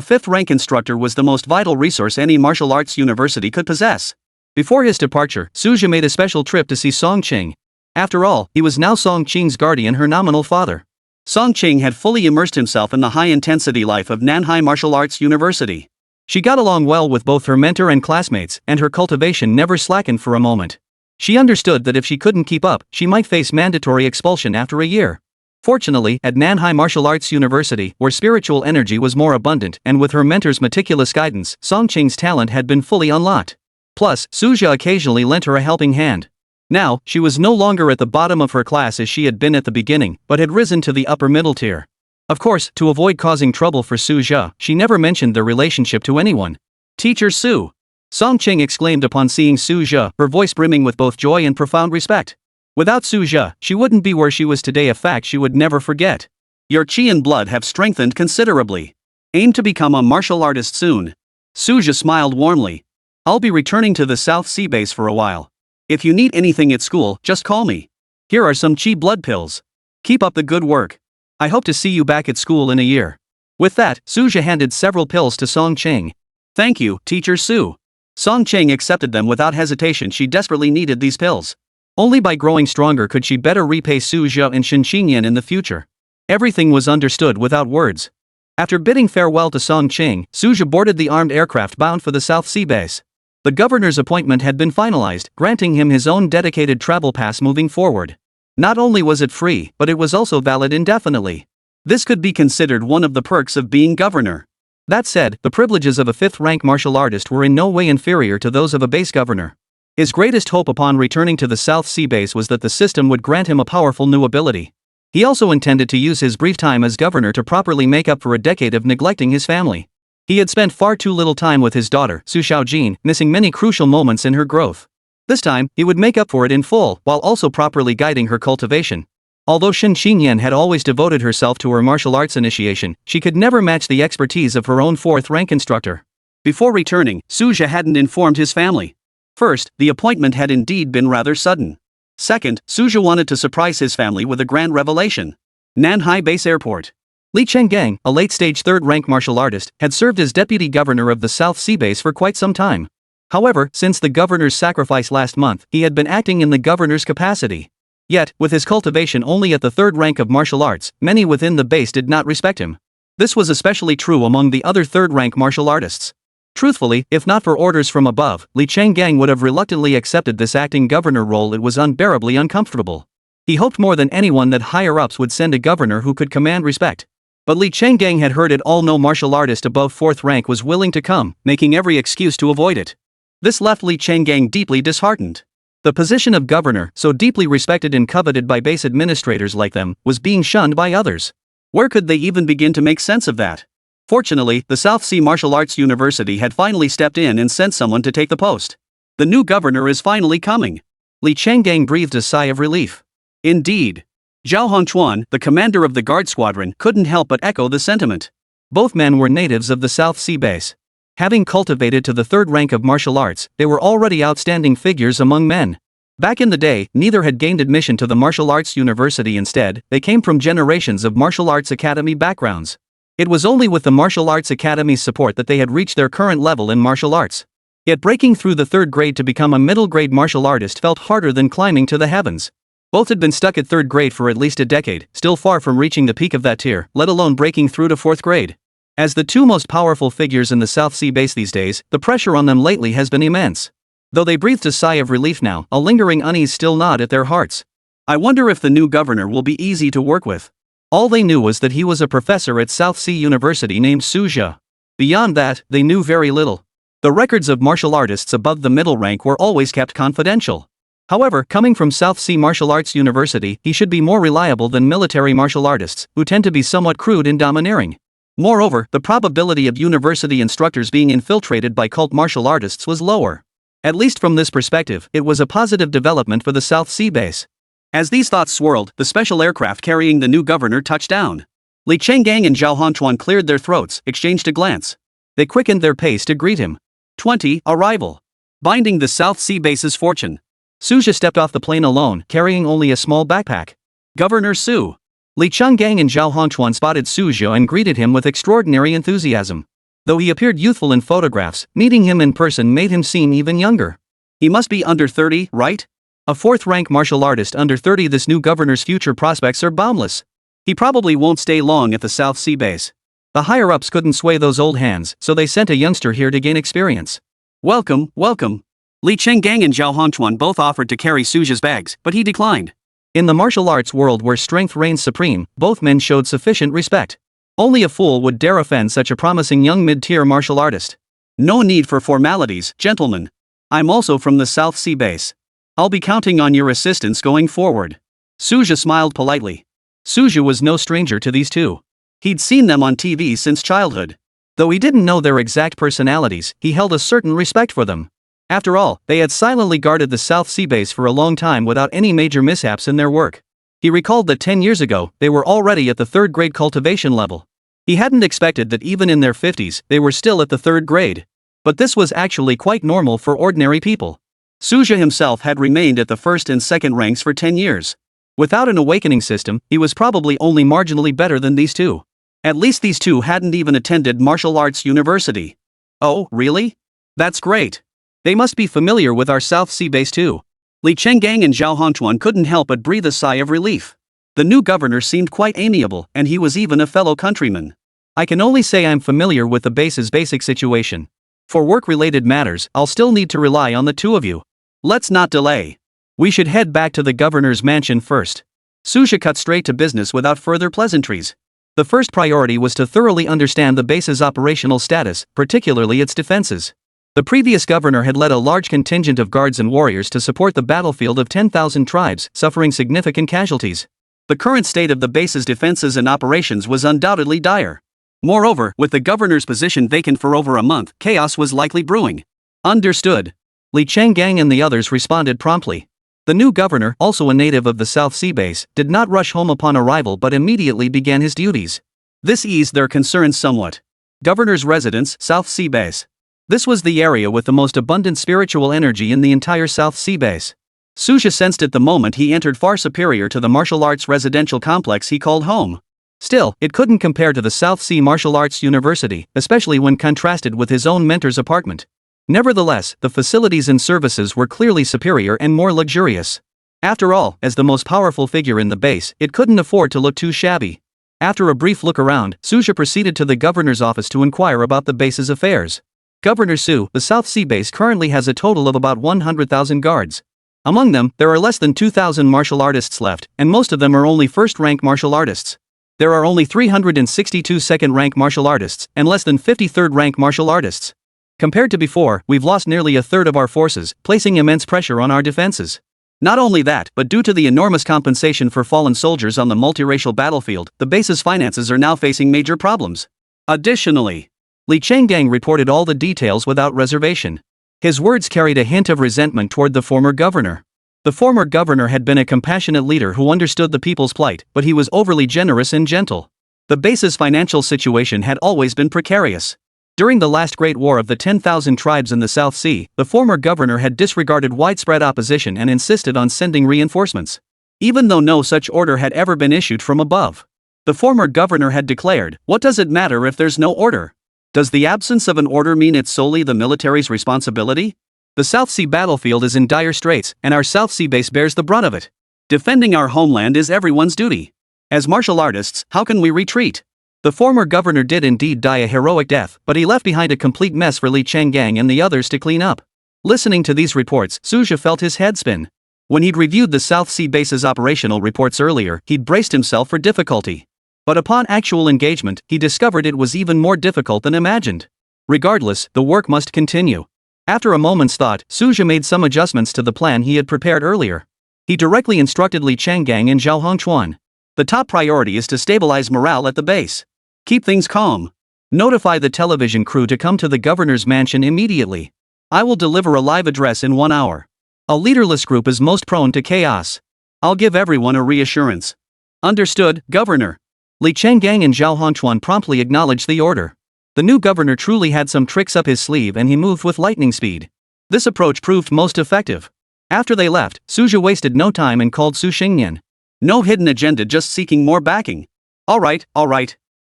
5th rank instructor was the most vital resource any martial arts university could possess. Before his departure, Suja made a special trip to see Song Cheng. After all, he was now Song Cheng's guardian, her nominal father. Song Cheng had fully immersed himself in the high-intensity life of Nanhai Martial Arts University. She got along well with both her mentor and classmates, and her cultivation never slackened for a moment. She understood that if she couldn't keep up, she might face mandatory expulsion after a year. Fortunately, at Nanhai Martial Arts University, where spiritual energy was more abundant, and with her mentor's meticulous guidance, Song Cheng's talent had been fully unlocked. Plus, Suja occasionally lent her a helping hand. Now, she was no longer at the bottom of her class as she had been at the beginning, but had risen to the upper middle tier. Of course, to avoid causing trouble for Su Jia, she never mentioned their relationship to anyone. Teacher Su! Song Ching exclaimed upon seeing Su Jia, her voice brimming with both joy and profound respect. Without Su Jia, she wouldn't be where she was today, a fact she would never forget. Your chi and blood have strengthened considerably. Aim to become a martial artist soon. Su Jia smiled warmly. I'll be returning to the South Sea base for a while. If you need anything at school, just call me. Here are some chi blood pills. Keep up the good work. I hope to see you back at school in a year. With that, Su Jia handed several pills to Song Ching. Thank you, Teacher Su. Song Ching accepted them without hesitation. She desperately needed these pills. Only by growing stronger could she better repay Su Jia and Shen Xingyan in the future. Everything was understood without words. After bidding farewell to Song Ching, Su Jia boarded the armed aircraft bound for the South Sea base. The governor's appointment had been finalized, granting him his own dedicated travel pass moving forward. Not only was it free, but it was also valid indefinitely. This could be considered one of the perks of being governor. That said, the privileges of a fifth-rank martial artist were in no way inferior to those of a base governor. His greatest hope upon returning to the South Sea base was that the system would grant him a powerful new ability. He also intended to use his brief time as governor to properly make up for a decade of neglecting his family. He had spent far too little time with his daughter, Su Xiaojin, missing many crucial moments in her growth. This time, he would make up for it in full, while also properly guiding her cultivation. Although Shen Xingyan had always devoted herself to her martial arts initiation, she could never match the expertise of her own fourth-rank instructor. Before returning, Su Jia hadn't informed his family. First, the appointment had indeed been rather sudden. Second, Su Jia wanted to surprise his family with a grand revelation. Nanhai Base Airport. Li Chenggang, a late-stage third-rank martial artist, had served as deputy governor of the South Sea base for quite some time. However, since the governor's sacrifice last month, he had been acting in the governor's capacity. Yet, with his cultivation only at the third rank of martial arts, many within the base did not respect him. This was especially true among the other third-rank martial artists. Truthfully, if not for orders from above, Li Chenggang would have reluctantly accepted this acting governor role. It was unbearably uncomfortable. He hoped more than anyone that higher-ups would send a governor who could command respect. But Li Chenggang had heard it all: no martial artist above fourth rank was willing to come, making every excuse to avoid it. This left Li Chenggang deeply disheartened. The position of governor, so deeply respected and coveted by base administrators like them, was being shunned by others. Where could they even begin to make sense of that? Fortunately, the South Sea Martial Arts University had finally stepped in and sent someone to take the post. The new governor is finally coming. Li Chenggang breathed a sigh of relief. Indeed. Zhao Hongchuan, the commander of the guard squadron, couldn't help but echo the sentiment. Both men were natives of the South Sea base. Having cultivated to the third rank of martial arts, they were already outstanding figures among men. Back in the day, neither had gained admission to the martial arts university. Instead, they came from generations of martial arts academy backgrounds. It was only with the martial arts academy's support that they had reached their current level in martial arts. Yet breaking through the third grade to become a middle grade martial artist felt harder than climbing to the heavens. Both had been stuck at third grade for at least a decade, still far from reaching the peak of that tier, let alone breaking through to fourth grade. As the two most powerful figures in the South Sea base these days, the pressure on them lately has been immense. Though they breathed a sigh of relief now, a lingering unease still gnawed at their hearts. I wonder if the new governor will be easy to work with. All they knew was that he was a professor at South Sea University named Su Jia. Beyond that, they knew very little. The records of martial artists above the middle rank were always kept confidential. However, coming from South Sea Martial Arts University, he should be more reliable than military martial artists, who tend to be somewhat crude and domineering. Moreover, the probability of university instructors being infiltrated by cult martial artists was lower. At least from this perspective, it was a positive development for the South Sea base. As these thoughts swirled, the special aircraft carrying the new governor touched down. Li Chenggang and Zhao Hongchuan cleared their throats, exchanged a glance. They quickened their pace to greet him. 20. Arrival. Binding the South Sea base's fortune. Su Jia stepped off the plane alone, carrying only a small backpack. Governor Su. Li Chenggang and Zhao Hongchuan spotted Su Jia and greeted him with extraordinary enthusiasm. Though he appeared youthful in photographs, meeting him in person made him seem even younger. He must be under 30, right? A fourth-rank martial artist under 30. This new governor's future prospects are boundless. He probably won't stay long at the South Sea base. The higher-ups couldn't sway those old hands, so they sent a youngster here to gain experience. Welcome, welcome. Li Chenggang and Zhao Hongchuan both offered to carry Su Jia's bags, but he declined. In the martial arts world where strength reigns supreme, both men showed sufficient respect. Only a fool would dare offend such a promising young mid-tier martial artist. No need for formalities, gentlemen. I'm also from the South Sea base. I'll be counting on your assistance going forward. Suja smiled politely. Suja was no stranger to these two. He'd seen them on TV since childhood. Though he didn't know their exact personalities, he held a certain respect for them. After all, they had silently guarded the South Sea base for a long time without any major mishaps in their work. He recalled that 10 years ago, they were already at the 3rd grade cultivation level. He hadn't expected that even in their 50s, they were still at the 3rd grade. But this was actually quite normal for ordinary people. Suja himself had remained at the 1st and 2nd ranks for 10 years. Without an awakening system, he was probably only marginally better than these two. At least these two hadn't even attended martial arts university. Oh, really? That's great. They must be familiar with our South Sea base too. Li Chenggang and Zhao Hongchuan couldn't help but breathe a sigh of relief. The new governor seemed quite amiable, and he was even a fellow countryman. I can only say I'm familiar with the base's basic situation. For work-related matters, I'll still need to rely on the two of you. Let's not delay. We should head back to the governor's mansion first. Suja cut straight to business without further pleasantries. The first priority was to thoroughly understand the base's operational status, particularly its defenses. The previous governor had led a large contingent of guards and warriors to support the battlefield of 10,000 tribes, suffering significant casualties. The current state of the base's defenses and operations was undoubtedly dire. Moreover, with the governor's position vacant for over a month, chaos was likely brewing. Understood. Li Chenggang and the others responded promptly. The new governor, also a native of the South Sea base, did not rush home upon arrival but immediately began his duties. This eased their concerns somewhat. Governor's residence, South Sea base. This was the area with the most abundant spiritual energy in the entire South Sea base. Suja sensed it the moment he entered, far superior to the martial arts residential complex he called home. Still, it couldn't compare to the South Sea Martial Arts University, especially when contrasted with his own mentor's apartment. Nevertheless, the facilities and services were clearly superior and more luxurious. After all, as the most powerful figure in the base, it couldn't afford to look too shabby. After a brief look around, Suja proceeded to the governor's office to inquire about the base's affairs. Governor Su, the South Sea base currently has a total of about 100,000 guards. Among them, there are less than 2,000 martial artists left, and most of them are only first-rank martial artists. There are only 362 second-rank martial artists, and less than 50 third-rank martial artists. Compared to before, we've lost nearly a third of our forces, placing immense pressure on our defenses. Not only that, but due to the enormous compensation for fallen soldiers on the multiracial battlefield, the base's finances are now facing major problems. Additionally, Li Chenggang reported all the details without reservation. His words carried a hint of resentment toward the former governor. The former governor had been a compassionate leader who understood the people's plight, but he was overly generous and gentle. The base's financial situation had always been precarious. During the last Great War of the 10,000 tribes in the South Sea, the former governor had disregarded widespread opposition and insisted on sending reinforcements. Even though no such order had ever been issued from above. The former governor had declared, "What does it matter if there's no order? Does the absence of an order mean it's solely the military's responsibility? The South Sea battlefield is in dire straits, and our South Sea base bears the brunt of it. Defending our homeland is everyone's duty. As martial artists, how can we retreat?" The former governor did indeed die a heroic death, but he left behind a complete mess for Li Chenggang and the others to clean up. Listening to these reports, Suja felt his head spin. When he'd reviewed the South Sea base's operational reports earlier, he'd braced himself for difficulty. But upon actual engagement, he discovered it was even more difficult than imagined. Regardless, the work must continue. After a moment's thought, Suja made some adjustments to the plan he had prepared earlier. He directly instructed Li Chenggang and Zhao Hongchuan. The top priority is to stabilize morale at the base. Keep things calm. Notify the television crew to come to the governor's mansion immediately. I will deliver a live address in 1 hour. A leaderless group is most prone to chaos. I'll give everyone a reassurance. Understood, Governor. Li Chenggang and Zhao Hongchuan promptly acknowledged the order. The new governor truly had some tricks up his sleeve and he moved with lightning speed. This approach proved most effective. After they left, Suja wasted no time and called Su Xingyan. No hidden agenda, just seeking more backing. All right.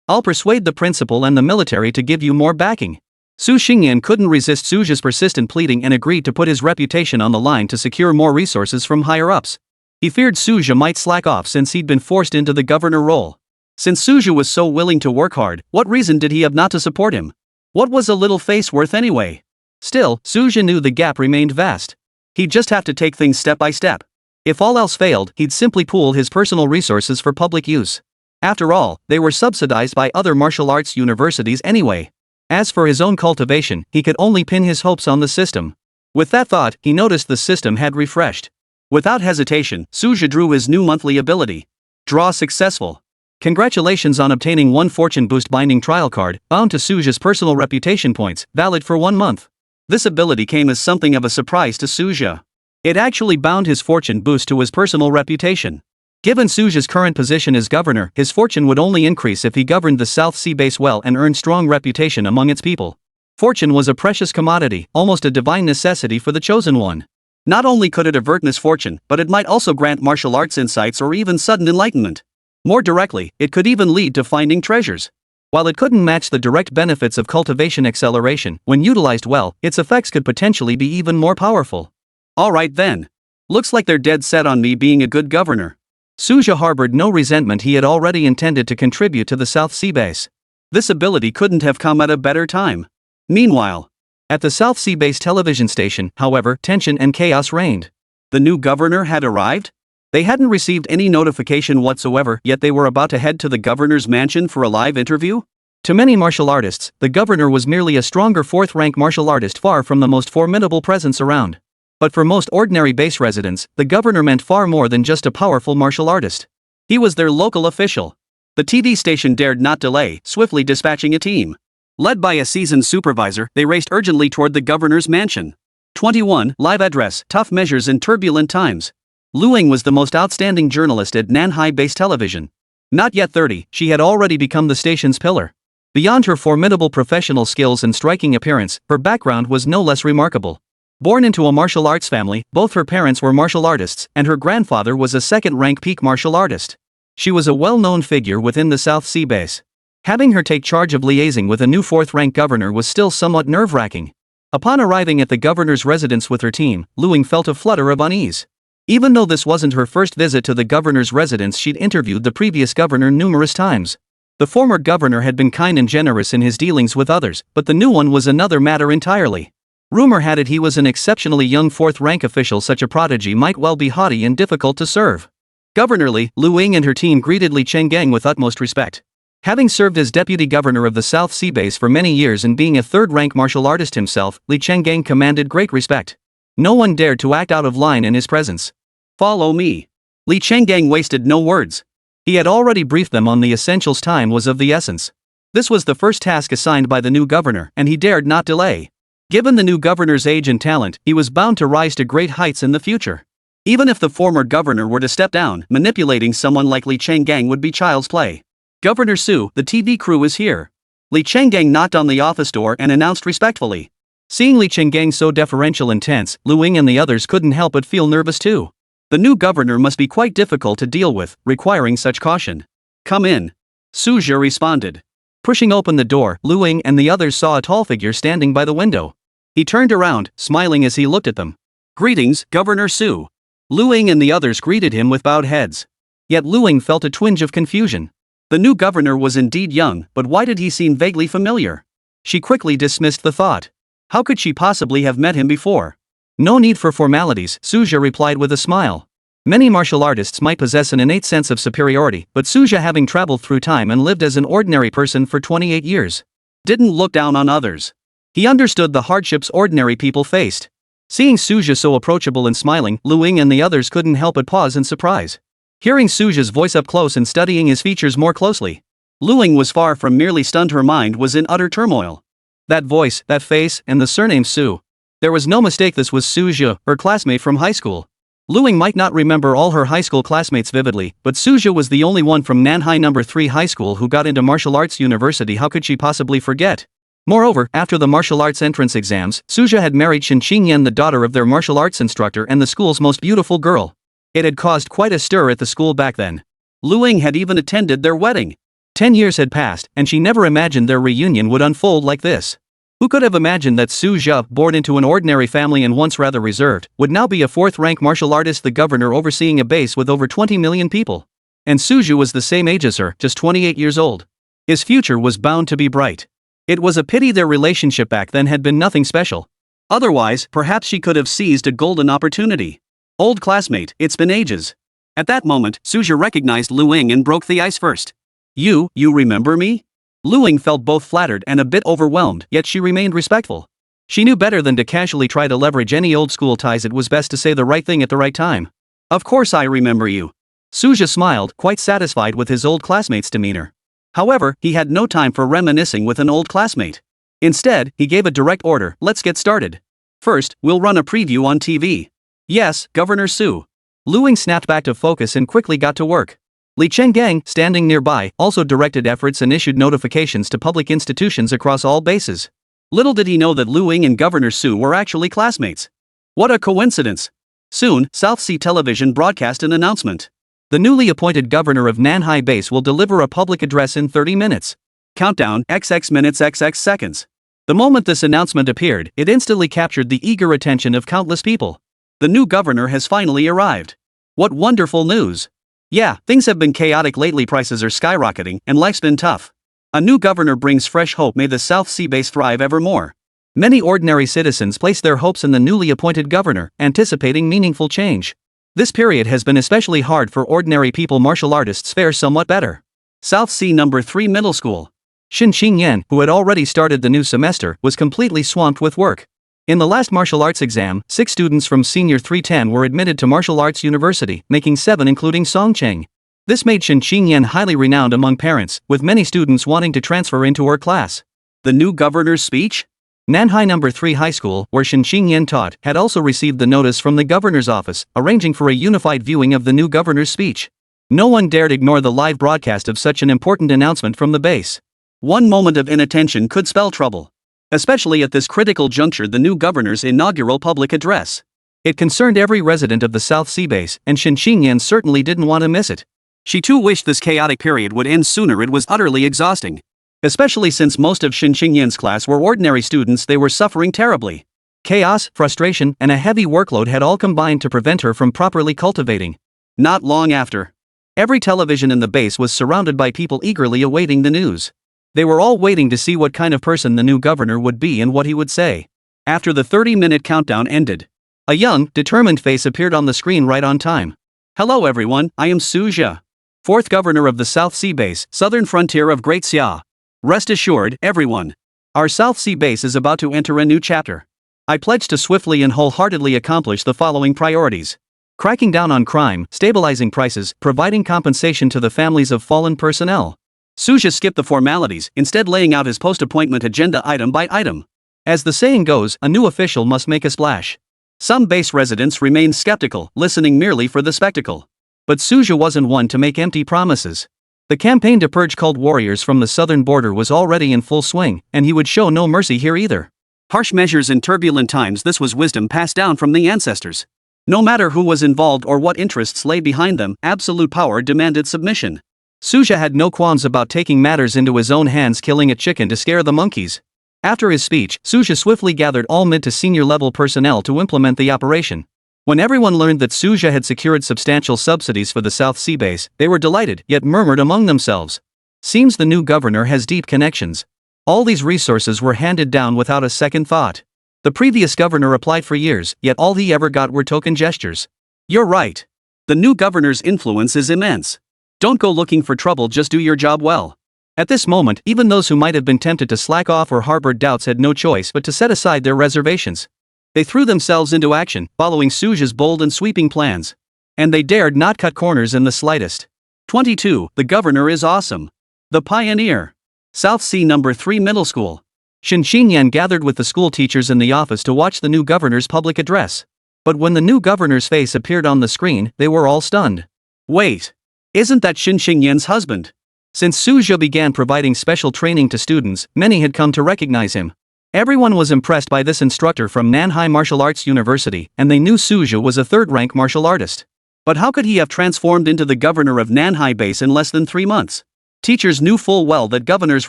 I'll persuade the principal and the military to give you more backing. Su Xingyan couldn't resist Suja's persistent pleading and agreed to put his reputation on the line to secure more resources from higher-ups. He feared Suja might slack off since he'd been forced into the governor role. Since Suja was so willing to work hard, what reason did he have not to support him? What was a little face worth anyway? Still, Suja knew the gap remained vast. He'd just have to take things step by step. If all else failed, he'd simply pool his personal resources for public use. After all, they were subsidized by other martial arts universities anyway. As for his own cultivation, he could only pin his hopes on the system. With that thought, he noticed the system had refreshed. Without hesitation, Suja drew his new monthly ability. Draw successful. Congratulations on obtaining 1 fortune boost binding trial card, bound to Suja's personal reputation points, valid for 1 month. This ability came as something of a surprise to Suja. It actually bound his fortune boost to his personal reputation. Given Suja's current position as governor, his fortune would only increase if he governed the South Sea base well and earned strong reputation among its people. Fortune was a precious commodity, almost a divine necessity for the chosen one. Not only could it avert misfortune, but it might also grant martial arts insights or even sudden enlightenment. More directly, it could even lead to finding treasures. While it couldn't match the direct benefits of cultivation acceleration, when utilized well, its effects could potentially be even more powerful. Alright then. Looks like they're dead set on me being a good governor. Suja harbored no resentment. He had already intended to contribute to the South Sea base. This ability couldn't have come at a better time. Meanwhile, at the South Sea base television station, however, tension and chaos reigned. The new governor had arrived? They hadn't received any notification whatsoever, yet they were about to head to the governor's mansion for a live interview? To many martial artists, the governor was merely a stronger 4th-rank martial artist, far from the most formidable presence around. But for most ordinary base residents, the governor meant far more than just a powerful martial artist. He was their local official. The TV station dared not delay, swiftly dispatching a team. Led by a seasoned supervisor, they raced urgently toward the governor's mansion. 21. Live address, tough measures in turbulent times. Lu Ying was the most outstanding journalist at Nanhai Base Television. Not yet 30, she had already become the station's pillar. Beyond her formidable professional skills and striking appearance, her background was no less remarkable. Born into a martial arts family, both her parents were martial artists, and her grandfather was a 2nd-rank peak martial artist. She was a well-known figure within the South Sea base. Having her take charge of liaising with a new 4th-rank governor was still somewhat nerve-wracking. Upon arriving at the governor's residence with her team, Lu Ying felt a flutter of unease. Even though this wasn't her first visit to the governor's residence, she'd interviewed the previous governor numerous times. The former governor had been kind and generous in his dealings with others, but the new one was another matter entirely. Rumor had it he was an exceptionally young 4th-rank official. Such a prodigy might well be haughty and difficult to serve. Governorly, Lu Ying and her team greeted Li Chenggang with utmost respect. Having served as deputy governor of the South Sea base for many years and being a 3rd-rank martial artist himself, Li Chenggang commanded great respect. No one dared to act out of line in his presence. Follow me. Li Chenggang wasted no words. He had already briefed them on the essentials. Time was of the essence. This was the first task assigned by the new governor, and he dared not delay. Given the new governor's age and talent, he was bound to rise to great heights in the future. Even if the former governor were to step down, manipulating someone like Li Chenggang would be child's play. Governor Su, the TV crew is here. Li Chenggang knocked on the office door and announced respectfully. Seeing Li Chenggang so deferential and tense, Lu Ying and the others couldn't help but feel nervous too. The new governor must be quite difficult to deal with, requiring such caution. Come in. Suja responded. Pushing open the door, Lu Ying and the others saw a tall figure standing by the window. He turned around, smiling as he looked at them. Greetings, Governor Su. Lu Ying and the others greeted him with bowed heads. Yet Lu Ying felt a twinge of confusion. The new governor was indeed young, but why did he seem vaguely familiar? She quickly dismissed the thought. How could she possibly have met him before? No need for formalities, Suja replied with a smile. Many martial artists might possess an innate sense of superiority, but Suja, having traveled through time and lived as an ordinary person for 28 years, didn't look down on others. He understood the hardships ordinary people faced. Seeing Suja so approachable and smiling, Lu Ying and the others couldn't help but pause in surprise. Hearing Suja's voice up close and studying his features more closely, Lu Ying was far from merely stunned. Her mind was in utter turmoil. That voice, that face, and the surname Su. There was no mistake, this was Suja, her classmate from high school. Lu Ying might not remember all her high school classmates vividly, but Suja was the only one from Nanhai No. 3 High School who got into martial arts university. How could she possibly forget? Moreover, after the martial arts entrance exams, Suja had married Shin Qingyan, the daughter of their martial arts instructor and the school's most beautiful girl. It had caused quite a stir at the school back then. Lu Ying had even attended their wedding. 10 years had passed, and she never imagined their reunion would unfold like this. Who could have imagined that Suja, born into an ordinary family and once rather reserved, would now be a 4th-rank martial artist, the governor overseeing a base with over 20 million people? And Suja was the same age as her, just 28 years old. His future was bound to be bright. It was a pity their relationship back then had been nothing special. Otherwise, perhaps she could have seized a golden opportunity. Old classmate, it's been ages. At that moment, Suja recognized Lu Ying and broke the ice first. You remember me? Lu Ying felt both flattered and a bit overwhelmed, yet she remained respectful. She knew better than to casually try to leverage any old school ties. It was best to say the right thing at the right time. Of course I remember you. Suja smiled, quite satisfied with his old classmate's demeanor. However, he had no time for reminiscing with an old classmate. Instead, he gave a direct order, let's get started. First, we'll run a preview on TV. Yes, Governor Su. Lu Ying snapped back to focus and quickly got to work. Li Chenggang, standing nearby, also directed efforts and issued notifications to public institutions across all bases. Little did he know that Lu Ying and Governor Su were actually classmates. What a coincidence! Soon, South Sea Television broadcast an announcement. The newly appointed governor of Nanhai Base will deliver a public address in 30 minutes. Countdown, XX minutes XX seconds. The moment this announcement appeared, it instantly captured the eager attention of countless people. The new governor has finally arrived. What wonderful news! Yeah, things have been chaotic lately. Prices are skyrocketing, and life's been tough. A new governor brings fresh hope. May the South Sea Base thrive evermore. Many ordinary citizens place their hopes in the newly appointed governor, anticipating meaningful change. This period has been especially hard for ordinary people. Martial artists fare somewhat better. South Sea No. 3 Middle School. Xin Xingyan, who had already started the new semester, was completely swamped with work. In the last martial arts exam, 6 students from Senior 310 were admitted to Martial Arts University, making 7 including Song Cheng. This made Xin Xingyan highly renowned among parents, with many students wanting to transfer into her class. The new governor's speech? Nanhai No. 3 High School, where Xin Xingyan taught, had also received the notice from the governor's office, arranging for a unified viewing of the new governor's speech. No one dared ignore the live broadcast of such an important announcement from the base. One moment of inattention could spell trouble. Especially at this critical juncture, the new governor's inaugural public address. It concerned every resident of the South Sea Base, and Xin Xingyan certainly didn't want to miss it. She too wished this chaotic period would end sooner. It was utterly exhausting. Especially since most of Xin Xingyan's class were ordinary students, they were suffering terribly. Chaos, frustration, and a heavy workload had all combined to prevent her from properly cultivating. Not long after, every television in the base was surrounded by people eagerly awaiting the news. They were all waiting to see what kind of person the new governor would be and what he would say. After the 30-minute countdown ended, a young, determined face appeared on the screen right on time. Hello everyone, I am Suja, 4th governor of the South Sea Base, southern frontier of Great Xia. Rest assured, everyone. Our South Sea Base is about to enter a new chapter. I pledge to swiftly and wholeheartedly accomplish the following priorities. Cracking down on crime, stabilizing prices, providing compensation to the families of fallen personnel. Suja skipped the formalities, instead laying out his post-appointment agenda item by item. As the saying goes, a new official must make a splash. Some base residents remained skeptical, listening merely for the spectacle. But Suja wasn't one to make empty promises. The campaign to purge cult warriors from the southern border was already in full swing, and he would show no mercy here either. Harsh measures in turbulent times, this was wisdom passed down from the ancestors. No matter who was involved or what interests lay behind them, absolute power demanded submission. Suja had no qualms about taking matters into his own hands, killing a chicken to scare the monkeys. After his speech, Suja swiftly gathered all mid to senior level personnel to implement the operation. When everyone learned that Suja had secured substantial subsidies for the South Sea Base, they were delighted, yet murmured among themselves. Seems the new governor has deep connections. All these resources were handed down without a second thought. The previous governor applied for years, yet all he ever got were token gestures. You're right. The new governor's influence is immense. Don't go looking for trouble, just do your job well. At this moment, even those who might have been tempted to slack off or harbored doubts had no choice but to set aside their reservations. They threw themselves into action, following Suja's bold and sweeping plans. And they dared not cut corners in the slightest. 22. The governor is awesome. The pioneer. South Sea No. 3 Middle School. Xin Xingyan gathered with the school teachers in the office to watch the new governor's public address. But when the new governor's face appeared on the screen, they were all stunned. Wait. Isn't that Xin Xingyan's husband? Since Suja began providing special training to students, many had come to recognize him. Everyone was impressed by this instructor from Nanhai Martial Arts University, and they knew Suja was a third-rank martial artist. But how could he have transformed into the governor of Nanhai Base in less than 3 months? Teachers knew full well that governors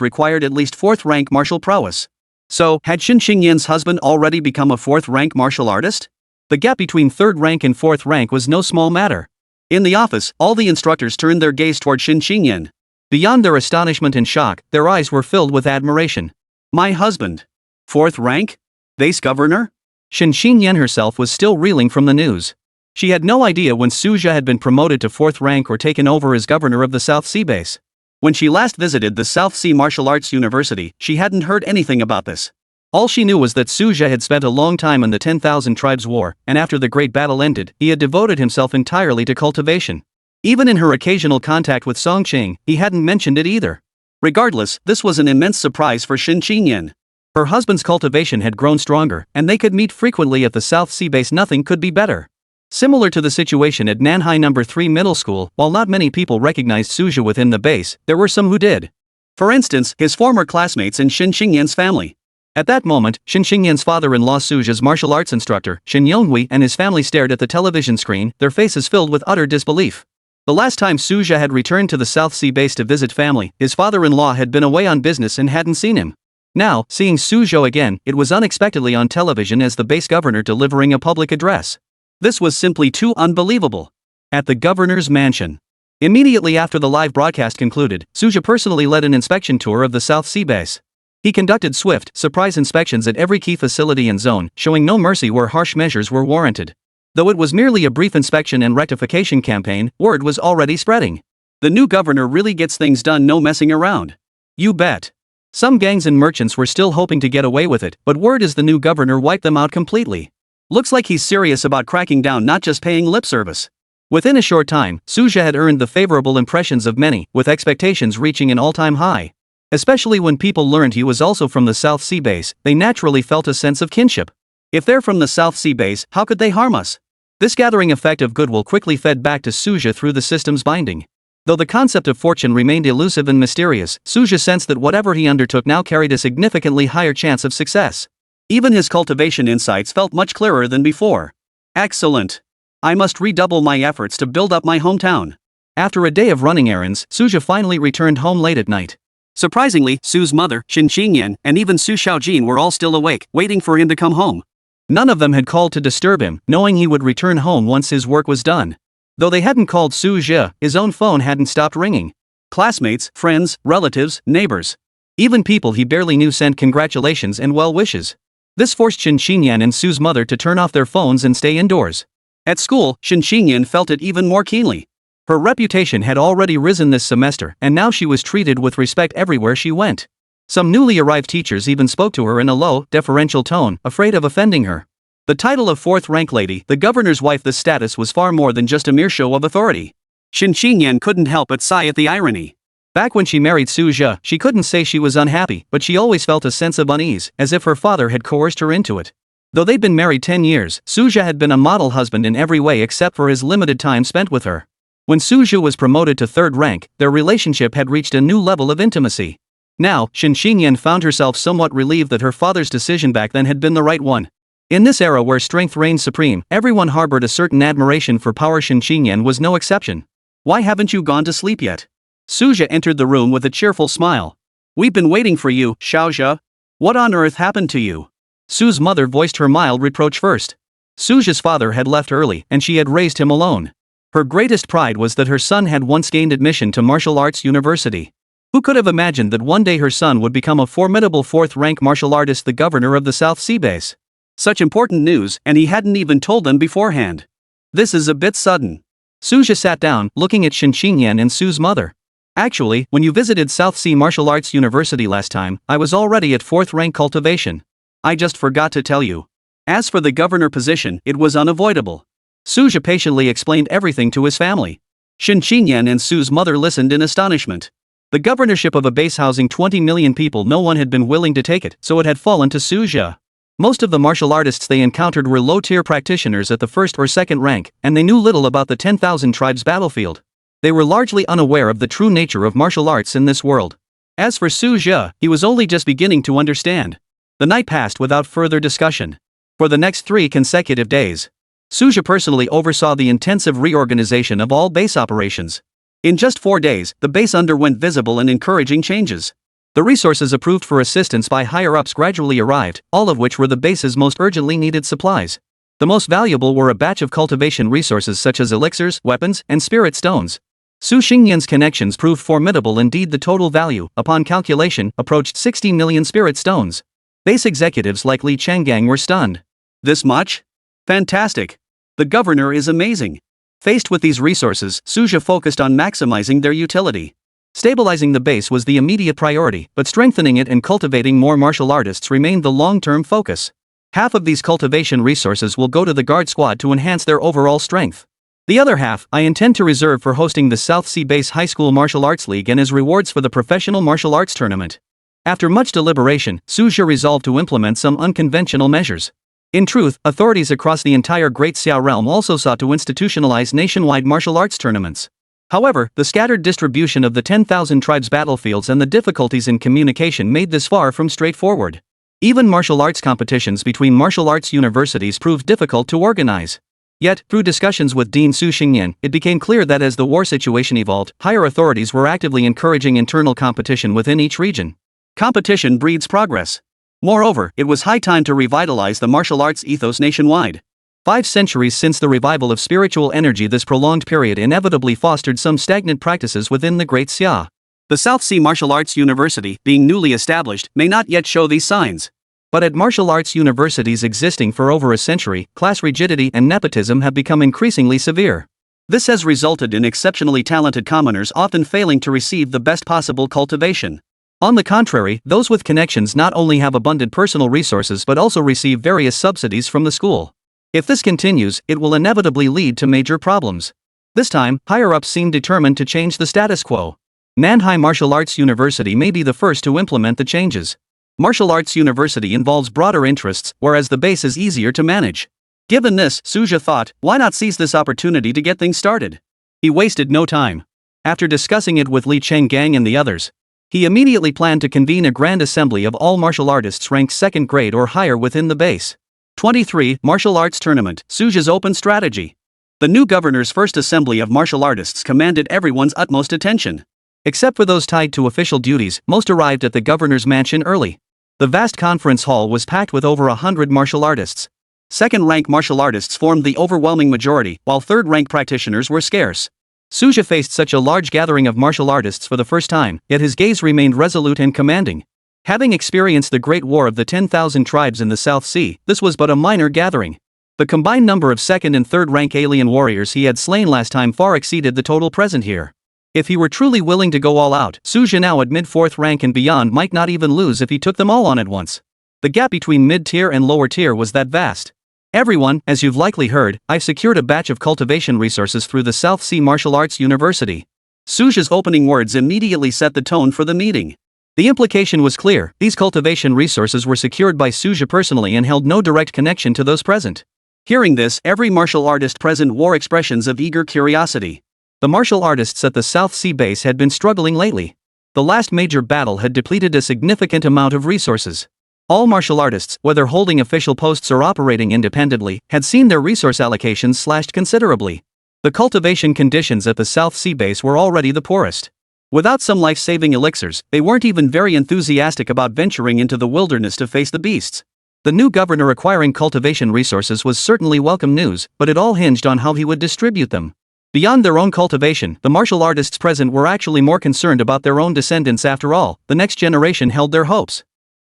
required at least 4th-rank martial prowess. So, had Xin Xingyan's husband already become a 4th-rank martial artist? The gap between 3rd rank and 4th rank was no small matter. In the office, all the instructors turned their gaze toward Xin Xingyan. Beyond their astonishment and shock, their eyes were filled with admiration. My husband. 4th rank? Base governor? Xin Xingyan herself was still reeling from the news. She had no idea when Suja had been promoted to 4th rank or taken over as governor of the South Sea Base. When she last visited the South Sea Martial Arts University, she hadn't heard anything about this. All she knew was that Suja had spent a long time in the 10,000 Tribes War, and after the great battle ended, he had devoted himself entirely to cultivation. Even in her occasional contact with Songqing, he hadn't mentioned it either. Regardless, this was an immense surprise for Shin Qingyan. Her husband's cultivation had grown stronger, and they could meet frequently at the South Sea base. Nothing could be better. Similar to the situation at Nanhai No. 3 Middle School, while not many people recognized Suja within the base, there were some who did. For instance, his former classmates in Shin Qingyan's family. At that moment, Shin Qingyan's father-in-law Suja's martial arts instructor, Shin Yonghui, and his family stared at the television screen, their faces filled with utter disbelief. The last time Suja had returned to the South Sea base to visit family, his father-in-law had been away on business and hadn't seen him. Now, seeing Suja again, it was unexpectedly on television as the base governor delivering a public address. This was simply too unbelievable. At the governor's mansion. Immediately after the live broadcast concluded, Suja personally led an inspection tour of the South Sea base. He conducted swift, surprise inspections at every key facility and zone, showing no mercy where harsh measures were warranted. Though it was merely a brief inspection and rectification campaign, word was already spreading. The new governor really gets things done, no messing around. You bet. Some gangs and merchants were still hoping to get away with it, but word is the new governor wiped them out completely. Looks like he's serious about cracking down, not just paying lip service. Within a short time, Suja had earned the favorable impressions of many, with expectations reaching an all-time high. Especially when people learned he was also from the South Sea base, they naturally felt a sense of kinship. If they're from the South Sea base, how could they harm us? This gathering effect of goodwill quickly fed back to Suja through the system's binding. Though the concept of fortune remained elusive and mysterious, Suja sensed that whatever he undertook now carried a significantly higher chance of success. Even his cultivation insights felt much clearer than before. Excellent. I must redouble my efforts to build up my hometown. After a day of running errands, Suja finally returned home late at night. Surprisingly, Su's mother, Shin Qingyan, and even Su Xiaojin were all still awake, waiting for him to come home. None of them had called to disturb him, knowing he would return home once his work was done. Though they hadn't called Suja, his own phone hadn't stopped ringing. Classmates, friends, relatives, neighbors. Even people he barely knew sent congratulations and well wishes. This forced Shin Qingyan and Su's mother to turn off their phones and stay indoors. At school, Shin Qingyan felt it even more keenly. Her reputation had already risen this semester, and now she was treated with respect everywhere she went. Some newly arrived teachers even spoke to her in a low, deferential tone, afraid of offending her. The title of fourth-rank lady, the governor's wife, this status was far more than just a mere show of authority. Shin Qingyan couldn't help but sigh at the irony. Back when she married Suja, she couldn't say she was unhappy, but she always felt a sense of unease, as if her father had coerced her into it. Though they'd been married 10 years, Suja had been a model husband in every way except for his limited time spent with her. When Suja was promoted to third rank, their relationship had reached a new level of intimacy. Now, Shin Qingyan found herself somewhat relieved that her father's decision back then had been the right one. In this era where strength reigned supreme, everyone harbored a certain admiration for power. Shin Qingyan was no exception. Why haven't you gone to sleep yet? Suja entered the room with a cheerful smile. We've been waiting for you, Xiaojia. What on earth happened to you? Su's mother voiced her mild reproach first. Suja's father had left early, and she had raised him alone. Her greatest pride was that her son had once gained admission to martial arts university. Who could have imagined that one day her son would become a formidable fourth-rank martial artist, the governor of the South Sea base? Such important news, and he hadn't even told them beforehand. This is a bit sudden. Suja sat down, looking at Shin Qingyan and Su's mother. Actually, when you visited South Sea Martial Arts University last time, I was already at fourth-rank cultivation. I just forgot to tell you. As for the governor position, it was unavoidable. Suja patiently explained everything to his family. Shin Qingyan and Su's mother listened in astonishment. The governorship of a base housing 20 million people, no one had been willing to take it, so it had fallen to Suja. Most of the martial artists they encountered were low-tier practitioners at the first or second rank, and they knew little about the 10,000 tribes battlefield. They were largely unaware of the true nature of martial arts in this world. As for Suja, he was only just beginning to understand. The night passed without further discussion. For the next 3 consecutive days, Suja personally oversaw the intensive reorganization of all base operations. In just 4 days, the base underwent visible and encouraging changes. The resources approved for assistance by higher-ups gradually arrived, all of which were the base's most urgently needed supplies. The most valuable were a batch of cultivation resources such as elixirs, weapons, and spirit stones. Su Xingyan's connections proved formidable indeed. The total value, upon calculation, approached 60 million spirit stones. Base executives like Li Changgang were stunned. This much? Fantastic. The governor is amazing. Faced with these resources, Suja focused on maximizing their utility. Stabilizing the base was the immediate priority, but strengthening it and cultivating more martial artists remained the long-term focus. Half of these cultivation resources will go to the guard squad to enhance their overall strength. The other half, I intend to reserve for hosting the South Sea Base High School Martial Arts League and as rewards for the professional martial arts tournament. After much deliberation, Suja resolved to implement some unconventional measures. In truth, authorities across the entire Great Xia realm also sought to institutionalize nationwide martial arts tournaments. However, the scattered distribution of the 10,000 tribes' battlefields and the difficulties in communication made this far from straightforward. Even martial arts competitions between martial arts universities proved difficult to organize. Yet, through discussions with Dean Su Xingyan, it became clear that as the war situation evolved, higher authorities were actively encouraging internal competition within each region. Competition breeds progress. Moreover, it was high time to revitalize the martial arts ethos nationwide. 5 centuries since the revival of spiritual energy, this prolonged period inevitably fostered some stagnant practices within the Great Xia. The South Sea Martial Arts University, being newly established, may not yet show these signs. But at martial arts universities existing for over a century, class rigidity and nepotism have become increasingly severe. This has resulted in exceptionally talented commoners often failing to receive the best possible cultivation. On the contrary, those with connections not only have abundant personal resources but also receive various subsidies from the school. If this continues, it will inevitably lead to major problems. This time, higher-ups seem determined to change the status quo. Nanhai Martial Arts University may be the first to implement the changes. Martial Arts University involves broader interests, whereas the base is easier to manage. Given this, Suja thought, why not seize this opportunity to get things started? He wasted no time. After discussing it with Li Chenggang and the others, he immediately planned to convene a grand assembly of all martial artists ranked 2nd grade or higher within the base. 23. Martial Arts Tournament, Suja's Open Strategy. The new governor's first assembly of martial artists commanded everyone's utmost attention. Except for those tied to official duties, most arrived at the governor's mansion early. The vast conference hall was packed with over 100 martial artists. Second-rank martial artists formed the overwhelming majority, while third-rank practitioners were scarce. Suja faced such a large gathering of martial artists for the first time, yet his gaze remained resolute and commanding. Having experienced the Great War of the 10,000 tribes in the South Sea, this was but a minor gathering. The combined number of second and third-rank alien warriors he had slain last time far exceeded the total present here. If he were truly willing to go all out, Suja now at mid-4th rank and beyond might not even lose if he took them all on at once. The gap between mid-tier and lower tier was that vast. Everyone, as you've likely heard, I've secured a batch of cultivation resources through the South Sea Martial Arts University. Suja's opening words immediately set the tone for the meeting. The implication was clear: these cultivation resources were secured by Suja personally and held no direct connection to those present. Hearing this, every martial artist present wore expressions of eager curiosity. The martial artists at the South Sea base had been struggling lately. The last major battle had depleted a significant amount of resources. All martial artists, whether holding official posts or operating independently, had seen their resource allocations slashed considerably. The cultivation conditions at the South Sea base were already the poorest. Without some life-saving elixirs, they weren't even very enthusiastic about venturing into the wilderness to face the beasts. The new governor acquiring cultivation resources was certainly welcome news, but it all hinged on how he would distribute them. Beyond their own cultivation, the martial artists present were actually more concerned about their own descendants. After all, the next generation held their hopes.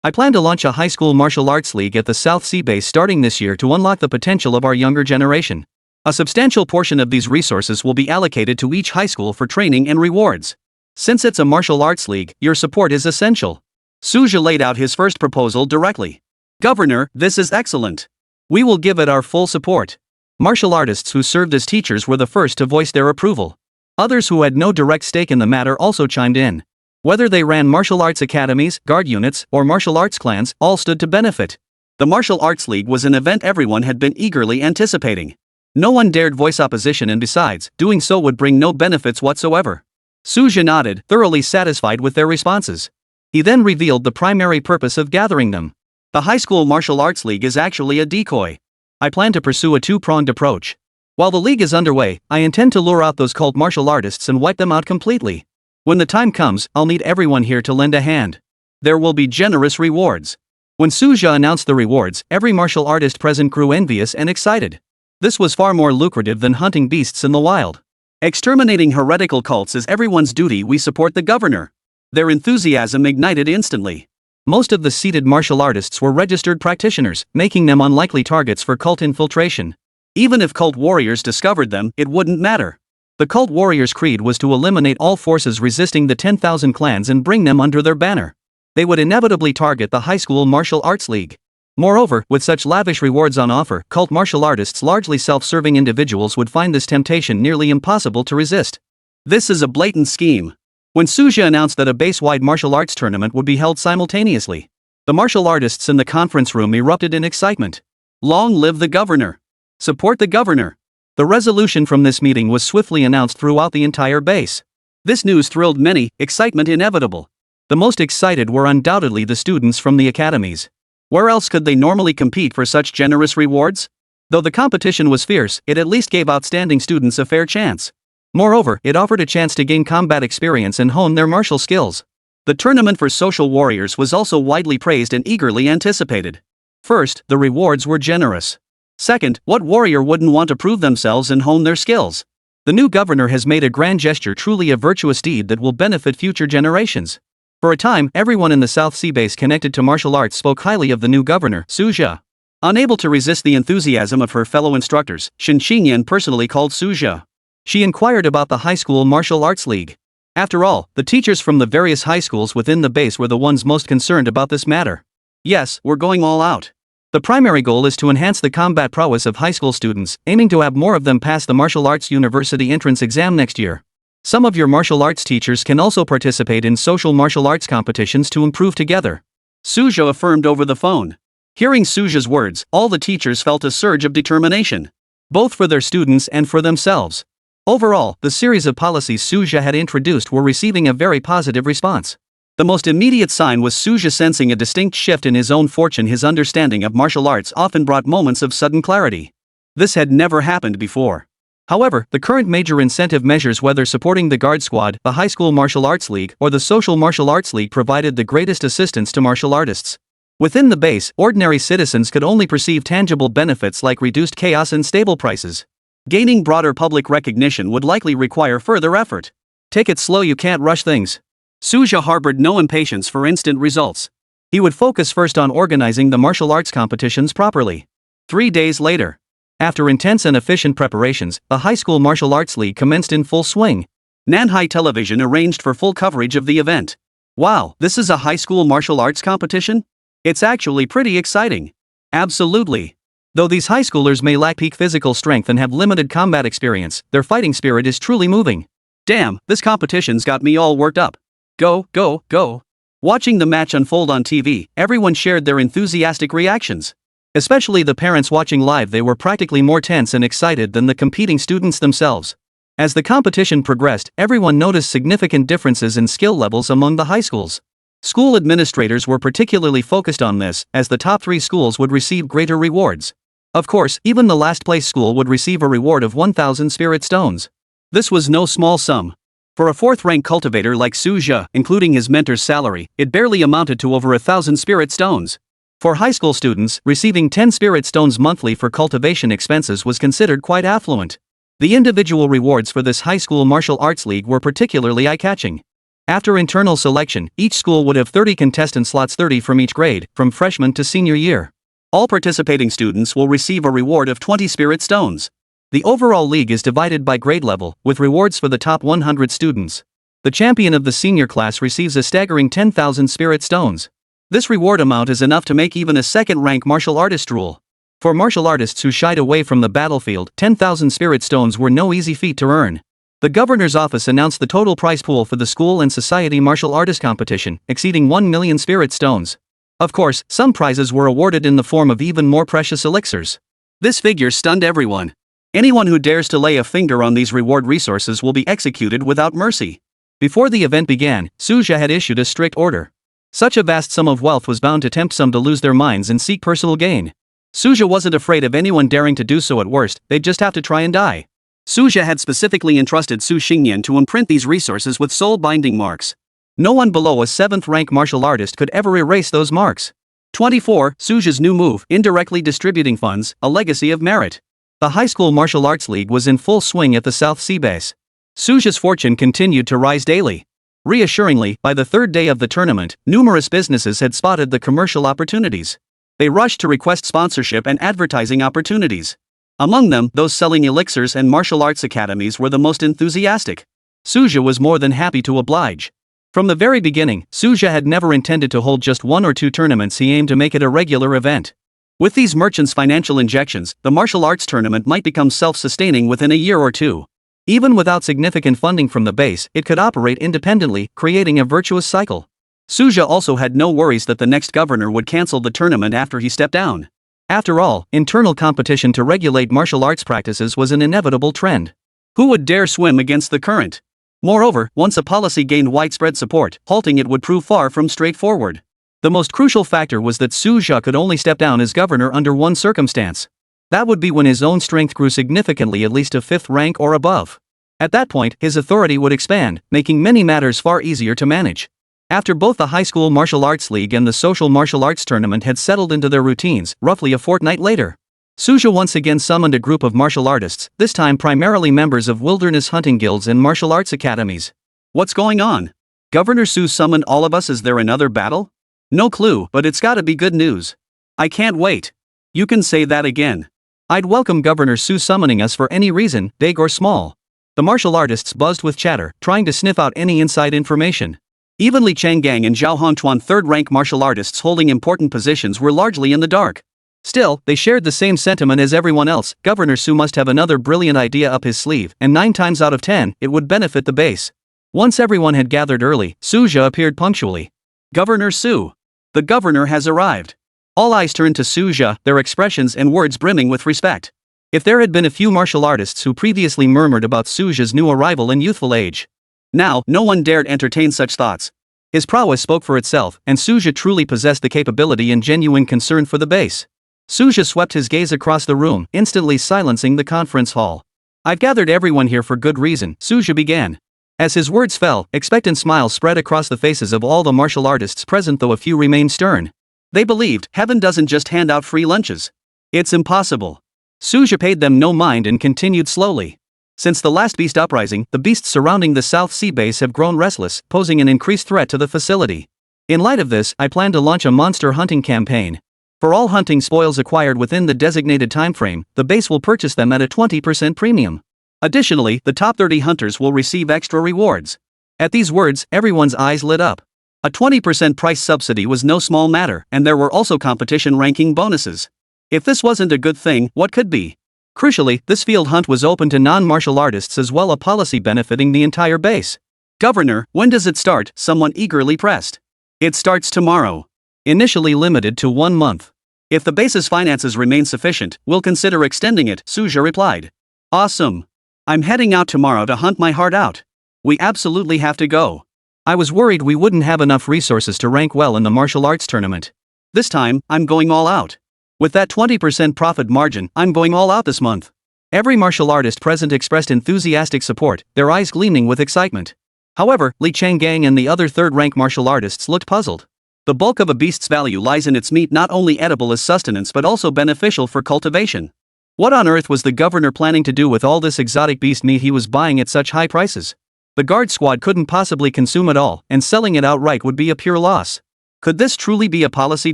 I plan to launch a high school martial arts league at the South Sea base starting this year to unlock the potential of our younger generation. A substantial portion of these resources will be allocated to each high school for training and rewards. Since it's a martial arts league, your support is essential. Suja laid out his first proposal directly. Governor, this is excellent. We will give it our full support. Martial artists who served as teachers were the first to voice their approval. Others who had no direct stake in the matter also chimed in. Whether they ran martial arts academies, guard units, or martial arts clans, all stood to benefit. The Martial Arts League was an event everyone had been eagerly anticipating. No one dared voice opposition, and besides, doing so would bring no benefits whatsoever. Suja nodded, thoroughly satisfied with their responses. He then revealed the primary purpose of gathering them. The High School Martial Arts League is actually a decoy. I plan to pursue a two-pronged approach. While the league is underway, I intend to lure out those cult martial artists and wipe them out completely. When the time comes, I'll need everyone here to lend a hand. There will be generous rewards. When Suja announced the rewards, every martial artist present grew envious and excited. This was far more lucrative than hunting beasts in the wild. Exterminating heretical cults is everyone's duty. We support the governor. Their enthusiasm ignited instantly. Most of the seated martial artists were registered practitioners, making them unlikely targets for cult infiltration. Even if cult warriors discovered them, it wouldn't matter. The cult warrior's creed was to eliminate all forces resisting the 10,000 clans and bring them under their banner. They would inevitably target the high school martial arts league. Moreover, with such lavish rewards on offer, cult martial artists, largely self-serving individuals, would find this temptation nearly impossible to resist. This is a blatant scheme. When Suja announced that a base-wide martial arts tournament would be held simultaneously, the martial artists in the conference room erupted in excitement. Long live the governor! Support the governor! The resolution from this meeting was swiftly announced throughout the entire base. This news thrilled many, excitement inevitable. The most excited were undoubtedly the students from the academies. Where else could they normally compete for such generous rewards? Though the competition was fierce, it at least gave outstanding students a fair chance. Moreover, it offered a chance to gain combat experience and hone their martial skills. The tournament for social warriors was also widely praised and eagerly anticipated. First, the rewards were generous. Second, what warrior wouldn't want to prove themselves and hone their skills? The new governor has made a grand gesture, truly a virtuous deed that will benefit future generations. For a time, everyone in the South Sea base connected to martial arts spoke highly of the new governor, Suja. Unable to resist the enthusiasm of her fellow instructors, Shin Xingyan personally called Suja. She inquired about the high school martial arts league. After all, the teachers from the various high schools within the base were the ones most concerned about this matter. Yes, we're going all out. The primary goal is to enhance the combat prowess of high school students, aiming to have more of them pass the martial arts university entrance exam next year. Some of your martial arts teachers can also participate in social martial arts competitions to improve together, Suja affirmed over the phone. Hearing Suja's words, all the teachers felt a surge of determination, both for their students and for themselves. Overall, the series of policies Suja had introduced were receiving a very positive response. The most immediate sign was Suja sensing a distinct shift in his own fortune. His understanding of martial arts often brought moments of sudden clarity. This had never happened before. However, the current major incentive measures, whether supporting the Guard Squad, the High School Martial Arts League, or the Social Martial Arts League, provided the greatest assistance to martial artists. Within the base, ordinary citizens could only perceive tangible benefits like reduced chaos and stable prices. Gaining broader public recognition would likely require further effort. Take it slow, you can't rush things. Suja harbored no impatience for instant results. He would focus first on organizing the martial arts competitions properly. 3 days later, after intense and efficient preparations, the High School Martial Arts League commenced in full swing. Nanhai Television arranged for full coverage of the event. Wow, this is a high school martial arts competition? It's actually pretty exciting. Absolutely. Though these high schoolers may lack peak physical strength and have limited combat experience, their fighting spirit is truly moving. Damn, this competition's got me all worked up. Go, go, go. Watching the match unfold on TV, everyone shared their enthusiastic reactions. Especially the parents watching live, they were practically more tense and excited than the competing students themselves. As the competition progressed, everyone noticed significant differences in skill levels among the high schools. School administrators were particularly focused on this, as the top 3 schools would receive greater rewards. Of course, even the last place school would receive a reward of 1,000 spirit stones. This was no small sum. For a 4th-rank cultivator like Suja, including his mentor's salary, it barely amounted to over 1,000 spirit stones. For high school students, receiving 10 spirit stones monthly for cultivation expenses was considered quite affluent. The individual rewards for this high school martial arts league were particularly eye-catching. After internal selection, each school would have 30 contestant slots, 30 from each grade, from freshman to senior year. All participating students will receive a reward of 20 spirit stones. The overall league is divided by grade level, with rewards for the top 100 students. The champion of the senior class receives a staggering 10,000 spirit stones. This reward amount is enough to make even a second-rank martial artist drool. For martial artists who shied away from the battlefield, 10,000 spirit stones were no easy feat to earn. The governor's office announced the total prize pool for the school and society martial artist competition, exceeding 1 million spirit stones. Of course, some prizes were awarded in the form of even more precious elixirs. This figure stunned everyone. Anyone who dares to lay a finger on these reward resources will be executed without mercy. Before the event began, Suja had issued a strict order. Such a vast sum of wealth was bound to tempt some to lose their minds and seek personal gain. Suja wasn't afraid of anyone daring to do so. At worst, they'd just have to try and die. Suja had specifically entrusted Su Xingyan to imprint these resources with soul-binding marks. No one below a 7th-rank martial artist could ever erase those marks. 24. Suja's new move, indirectly distributing funds, a legacy of merit. The High School Martial Arts League was in full swing at the South Sea base. Suja's fortune continued to rise daily. Reassuringly, by the 3rd day of the tournament, numerous businesses had spotted the commercial opportunities. They rushed to request sponsorship and advertising opportunities. Among them, those selling elixirs and martial arts academies were the most enthusiastic. Suja was more than happy to oblige. From the very beginning, Suja had never intended to hold just 1 or 2 tournaments. He aimed to make it a regular event. With these merchants' financial injections, the martial arts tournament might become self-sustaining within a year or two. Even without significant funding from the base, it could operate independently, creating a virtuous cycle. Suja also had no worries that the next governor would cancel the tournament after he stepped down. After all, internal competition to regulate martial arts practices was an inevitable trend. Who would dare swim against the current? Moreover, once a policy gained widespread support, halting it would prove far from straightforward. The most crucial factor was that Suja could only step down as governor under one circumstance. That would be when his own strength grew significantly, at least to 5th rank or above. At that point, his authority would expand, making many matters far easier to manage. After both the High School Martial Arts League and the Social Martial Arts Tournament had settled into their routines, roughly a fortnight later, Suja once again summoned a group of martial artists, this time primarily members of wilderness hunting guilds and martial arts academies. What's going on? Governor Su summoned all of us. Is there another battle? No clue, but it's gotta be good news. I can't wait. You can say that again. I'd welcome Governor Su summoning us for any reason, big or small. The martial artists buzzed with chatter, trying to sniff out any inside information. Even Li Changgang and Zhao Hongchuan, third-rank martial artists holding important positions, were largely in the dark. Still, they shared the same sentiment as everyone else. Governor Su must have another brilliant idea up his sleeve, and 9 times out of 10, it would benefit the base. Once everyone had gathered early, Suja appeared punctually. Governor Su. The governor has arrived. All eyes turned to Suja, their expressions and words brimming with respect. If there had been a few martial artists who previously murmured about Suja's new arrival and youthful age, now, no one dared entertain such thoughts. His prowess spoke for itself, and Suja truly possessed the capability and genuine concern for the base. Suja swept his gaze across the room, instantly silencing the conference hall. I've gathered everyone here for good reason, Suja began. As his words fell, expectant smiles spread across the faces of all the martial artists present, though a few remained stern. They believed heaven doesn't just hand out free lunches. It's impossible. Suja paid them no mind and continued slowly. Since the last beast uprising, the beasts surrounding the South Sea base have grown restless, posing an increased threat to the facility. In light of this, I plan to launch a monster hunting campaign. For all hunting spoils acquired within the designated timeframe, the base will purchase them at a 20% premium. Additionally, the top 30 hunters will receive extra rewards. At these words, everyone's eyes lit up. A 20% price subsidy was no small matter, and there were also competition ranking bonuses. If this wasn't a good thing, what could be? Crucially, this field hunt was open to non-martial artists as well, a policy benefiting the entire base. Governor, when does it start? Someone eagerly pressed. It starts tomorrow. Initially limited to 1 month. If the base's finances remain sufficient, we'll consider extending it, Suja replied. Awesome. I'm heading out tomorrow to hunt my heart out. We absolutely have to go. I was worried we wouldn't have enough resources to rank well in the martial arts tournament. This time, I'm going all out. With that 20% profit margin, I'm going all out this month. Every martial artist present expressed enthusiastic support, their eyes gleaming with excitement. However, Li Changgang and the other third-rank martial artists looked puzzled. The bulk of a beast's value lies in its meat, not only edible as sustenance but also beneficial for cultivation. What on earth was the governor planning to do with all this exotic beast meat he was buying at such high prices? The guard squad couldn't possibly consume it all, and selling it outright would be a pure loss. Could this truly be a policy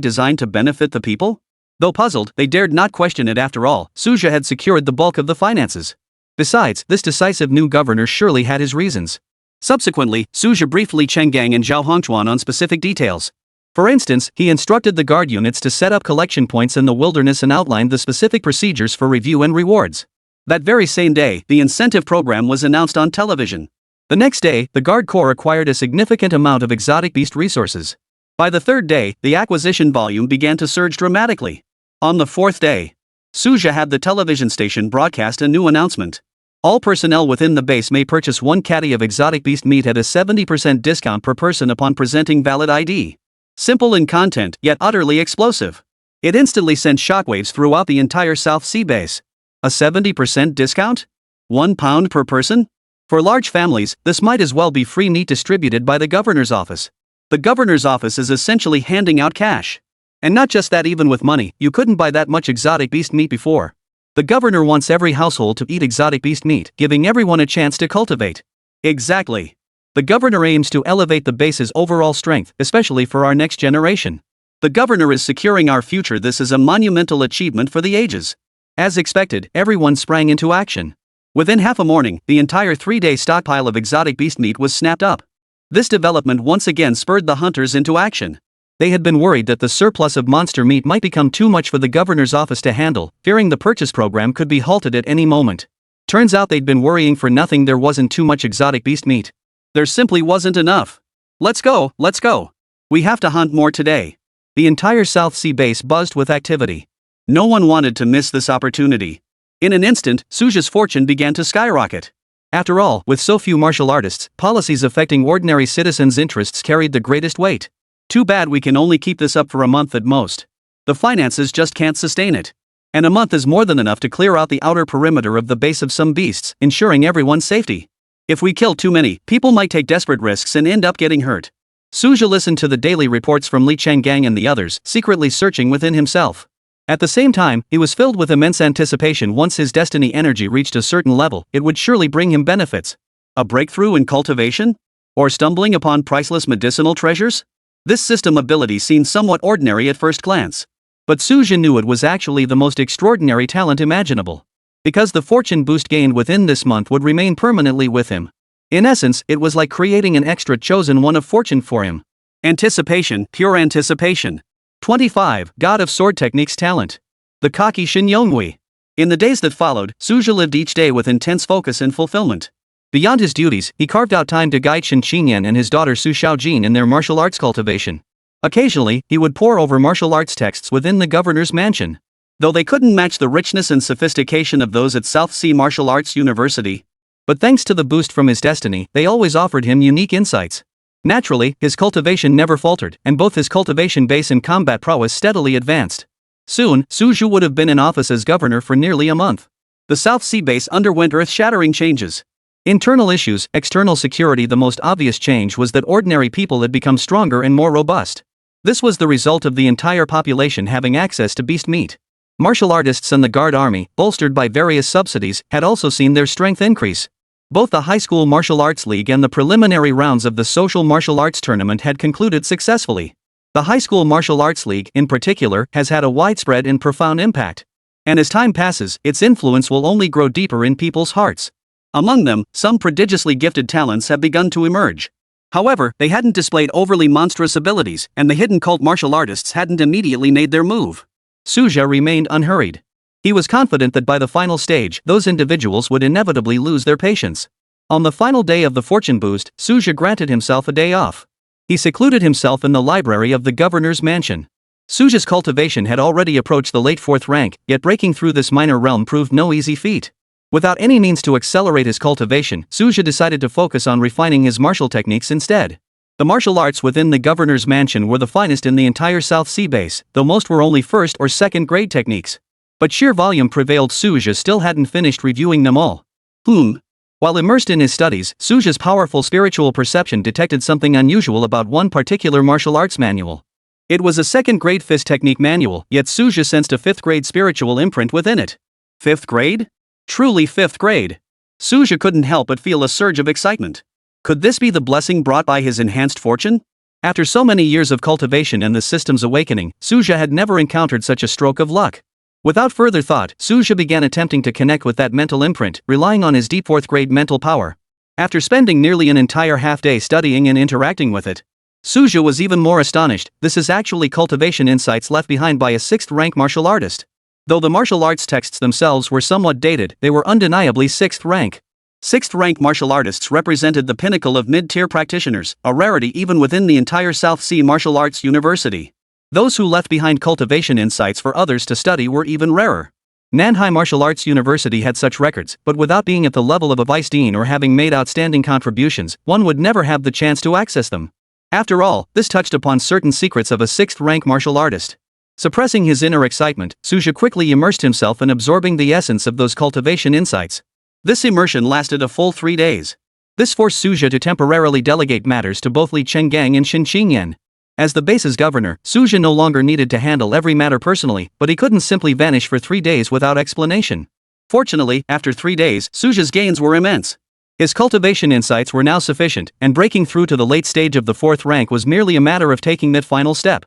designed to benefit the people? Though puzzled, they dared not question it. After all, Suja had secured the bulk of the finances. Besides, this decisive new governor surely had his reasons. Subsequently, Suja briefed Li Changgang and Zhao Hongchuan on specific details. For instance, he instructed the guard units to set up collection points in the wilderness and outlined the specific procedures for review and rewards. That very same day, the incentive program was announced on television. The next day, the Guard Corps acquired a significant amount of exotic beast resources. By the third day, the acquisition volume began to surge dramatically. On the fourth day, Suja had the television station broadcast a new announcement. All personnel within the base may purchase 1 caddy of exotic beast meat at a 70% discount per person upon presenting valid ID. Simple in content, yet utterly explosive. It instantly sent shockwaves throughout the entire South Sea base. A 70% discount? £1 per person? For large families, this might as well be free meat distributed by the governor's office. The governor's office is essentially handing out cash. And not just that, even with money, you couldn't buy that much exotic beast meat before. The governor wants every household to eat exotic beast meat, giving everyone a chance to cultivate. Exactly. The governor aims to elevate the base's overall strength, especially for our next generation. The governor is securing our future. This is a monumental achievement for the ages. As expected, everyone sprang into action. Within half a morning, the entire 3-day stockpile of exotic beast meat was snapped up. This development once again spurred the hunters into action. They had been worried that the surplus of monster meat might become too much for the governor's office to handle, fearing the purchase program could be halted at any moment. Turns out they'd been worrying for nothing. There wasn't too much exotic beast meat. There simply wasn't enough. Let's go, let's go. We have to hunt more today. The entire South Sea base buzzed with activity. No one wanted to miss this opportunity. In an instant, Suja's fortune began to skyrocket. After all, with so few martial artists, policies affecting ordinary citizens' interests carried the greatest weight. Too bad we can only keep this up for a month at most. The finances just can't sustain it. And a month is more than enough to clear out the outer perimeter of the base of some beasts, ensuring everyone's safety. If we kill too many, people might take desperate risks and end up getting hurt. Suja listened to the daily reports from Li Changgang and the others, secretly searching within himself. At the same time, he was filled with immense anticipation. Once his destiny energy reached a certain level, it would surely bring him benefits. A breakthrough in cultivation? Or stumbling upon priceless medicinal treasures? This system ability seemed somewhat ordinary at first glance. But Suja knew it was actually the most extraordinary talent imaginable. Because the fortune boost gained within this month would remain permanently with him. In essence, it was like creating an extra chosen one of fortune for him. Anticipation, pure anticipation. 25. God of Sword Techniques Talent. The Kaki Shin Yonghui. In the days that followed, Suja lived each day with intense focus and fulfillment. Beyond his duties, he carved out time to guide Shin Qingyan and his daughter Su Xiaojin in their martial arts cultivation. Occasionally, he would pore over martial arts texts within the governor's mansion. Though they couldn't match the richness and sophistication of those at South Sea Martial Arts University. But thanks to the boost from his destiny, they always offered him unique insights. Naturally, his cultivation never faltered, and both his cultivation base and combat prowess steadily advanced. Soon, Suju would have been in office as governor for nearly a month. The South Sea base underwent earth-shattering changes. Internal issues, external security. The most obvious change was that ordinary people had become stronger and more robust. This was the result of the entire population having access to beast meat. Martial artists and the guard army, bolstered by various subsidies, had also seen their strength increase. Both the High School Martial Arts League and the preliminary rounds of the Social Martial Arts Tournament had concluded successfully. The High School Martial Arts League, in particular, has had a widespread and profound impact. And as time passes, its influence will only grow deeper in people's hearts. Among them, some prodigiously gifted talents have begun to emerge. However, they hadn't displayed overly monstrous abilities, and the hidden cult martial artists hadn't immediately made their move. Suja remained unhurried. He was confident that by the final stage, those individuals would inevitably lose their patience. On the final day of the fortune boost, Suja granted himself a day off. He secluded himself in the library of the governor's mansion. Suja's cultivation had already approached the late 4th rank, yet breaking through this minor realm proved no easy feat. Without any means to accelerate his cultivation, Suja decided to focus on refining his martial techniques instead. The martial arts within the governor's mansion were the finest in the entire South Sea base, though most were only first or second grade techniques. But sheer volume prevailed. Suja still hadn't finished reviewing them all. While immersed in his studies, Suja's powerful spiritual perception detected something unusual about one particular martial arts manual. It was a second-grade fist technique manual, yet Suja sensed a 5th-grade spiritual imprint within it. 5th grade? Truly 5th grade. Suja couldn't help but feel a surge of excitement. Could this be the blessing brought by his enhanced fortune? After so many years of cultivation and the system's awakening, Suja had never encountered such a stroke of luck. Without further thought, Suja began attempting to connect with that mental imprint, relying on his deep 4th-grade mental power. After spending nearly an entire half-day studying and interacting with it, Suja was even more astonished. This is actually cultivation insights left behind by a 6th-rank martial artist. Though the martial arts texts themselves were somewhat dated, they were undeniably 6th rank. 6th-rank martial artists represented the pinnacle of mid-tier practitioners, a rarity even within the entire South Sea Martial Arts University. Those who left behind cultivation insights for others to study were even rarer. Nanhai Martial Arts University had such records, but without being at the level of a vice dean or having made outstanding contributions, one would never have the chance to access them. After all, this touched upon certain secrets of a 6th-rank martial artist. Suppressing his inner excitement, Suja quickly immersed himself in absorbing the essence of those cultivation insights. This immersion lasted a full 3 days. This forced Suja to temporarily delegate matters to both Li Chenggang and Shin Qingyan. As the base's governor, Suja no longer needed to handle every matter personally, but he couldn't simply vanish for 3 days without explanation. Fortunately, after 3 days, Suja's gains were immense. His cultivation insights were now sufficient, and breaking through to the late stage of the 4th rank was merely a matter of taking that final step.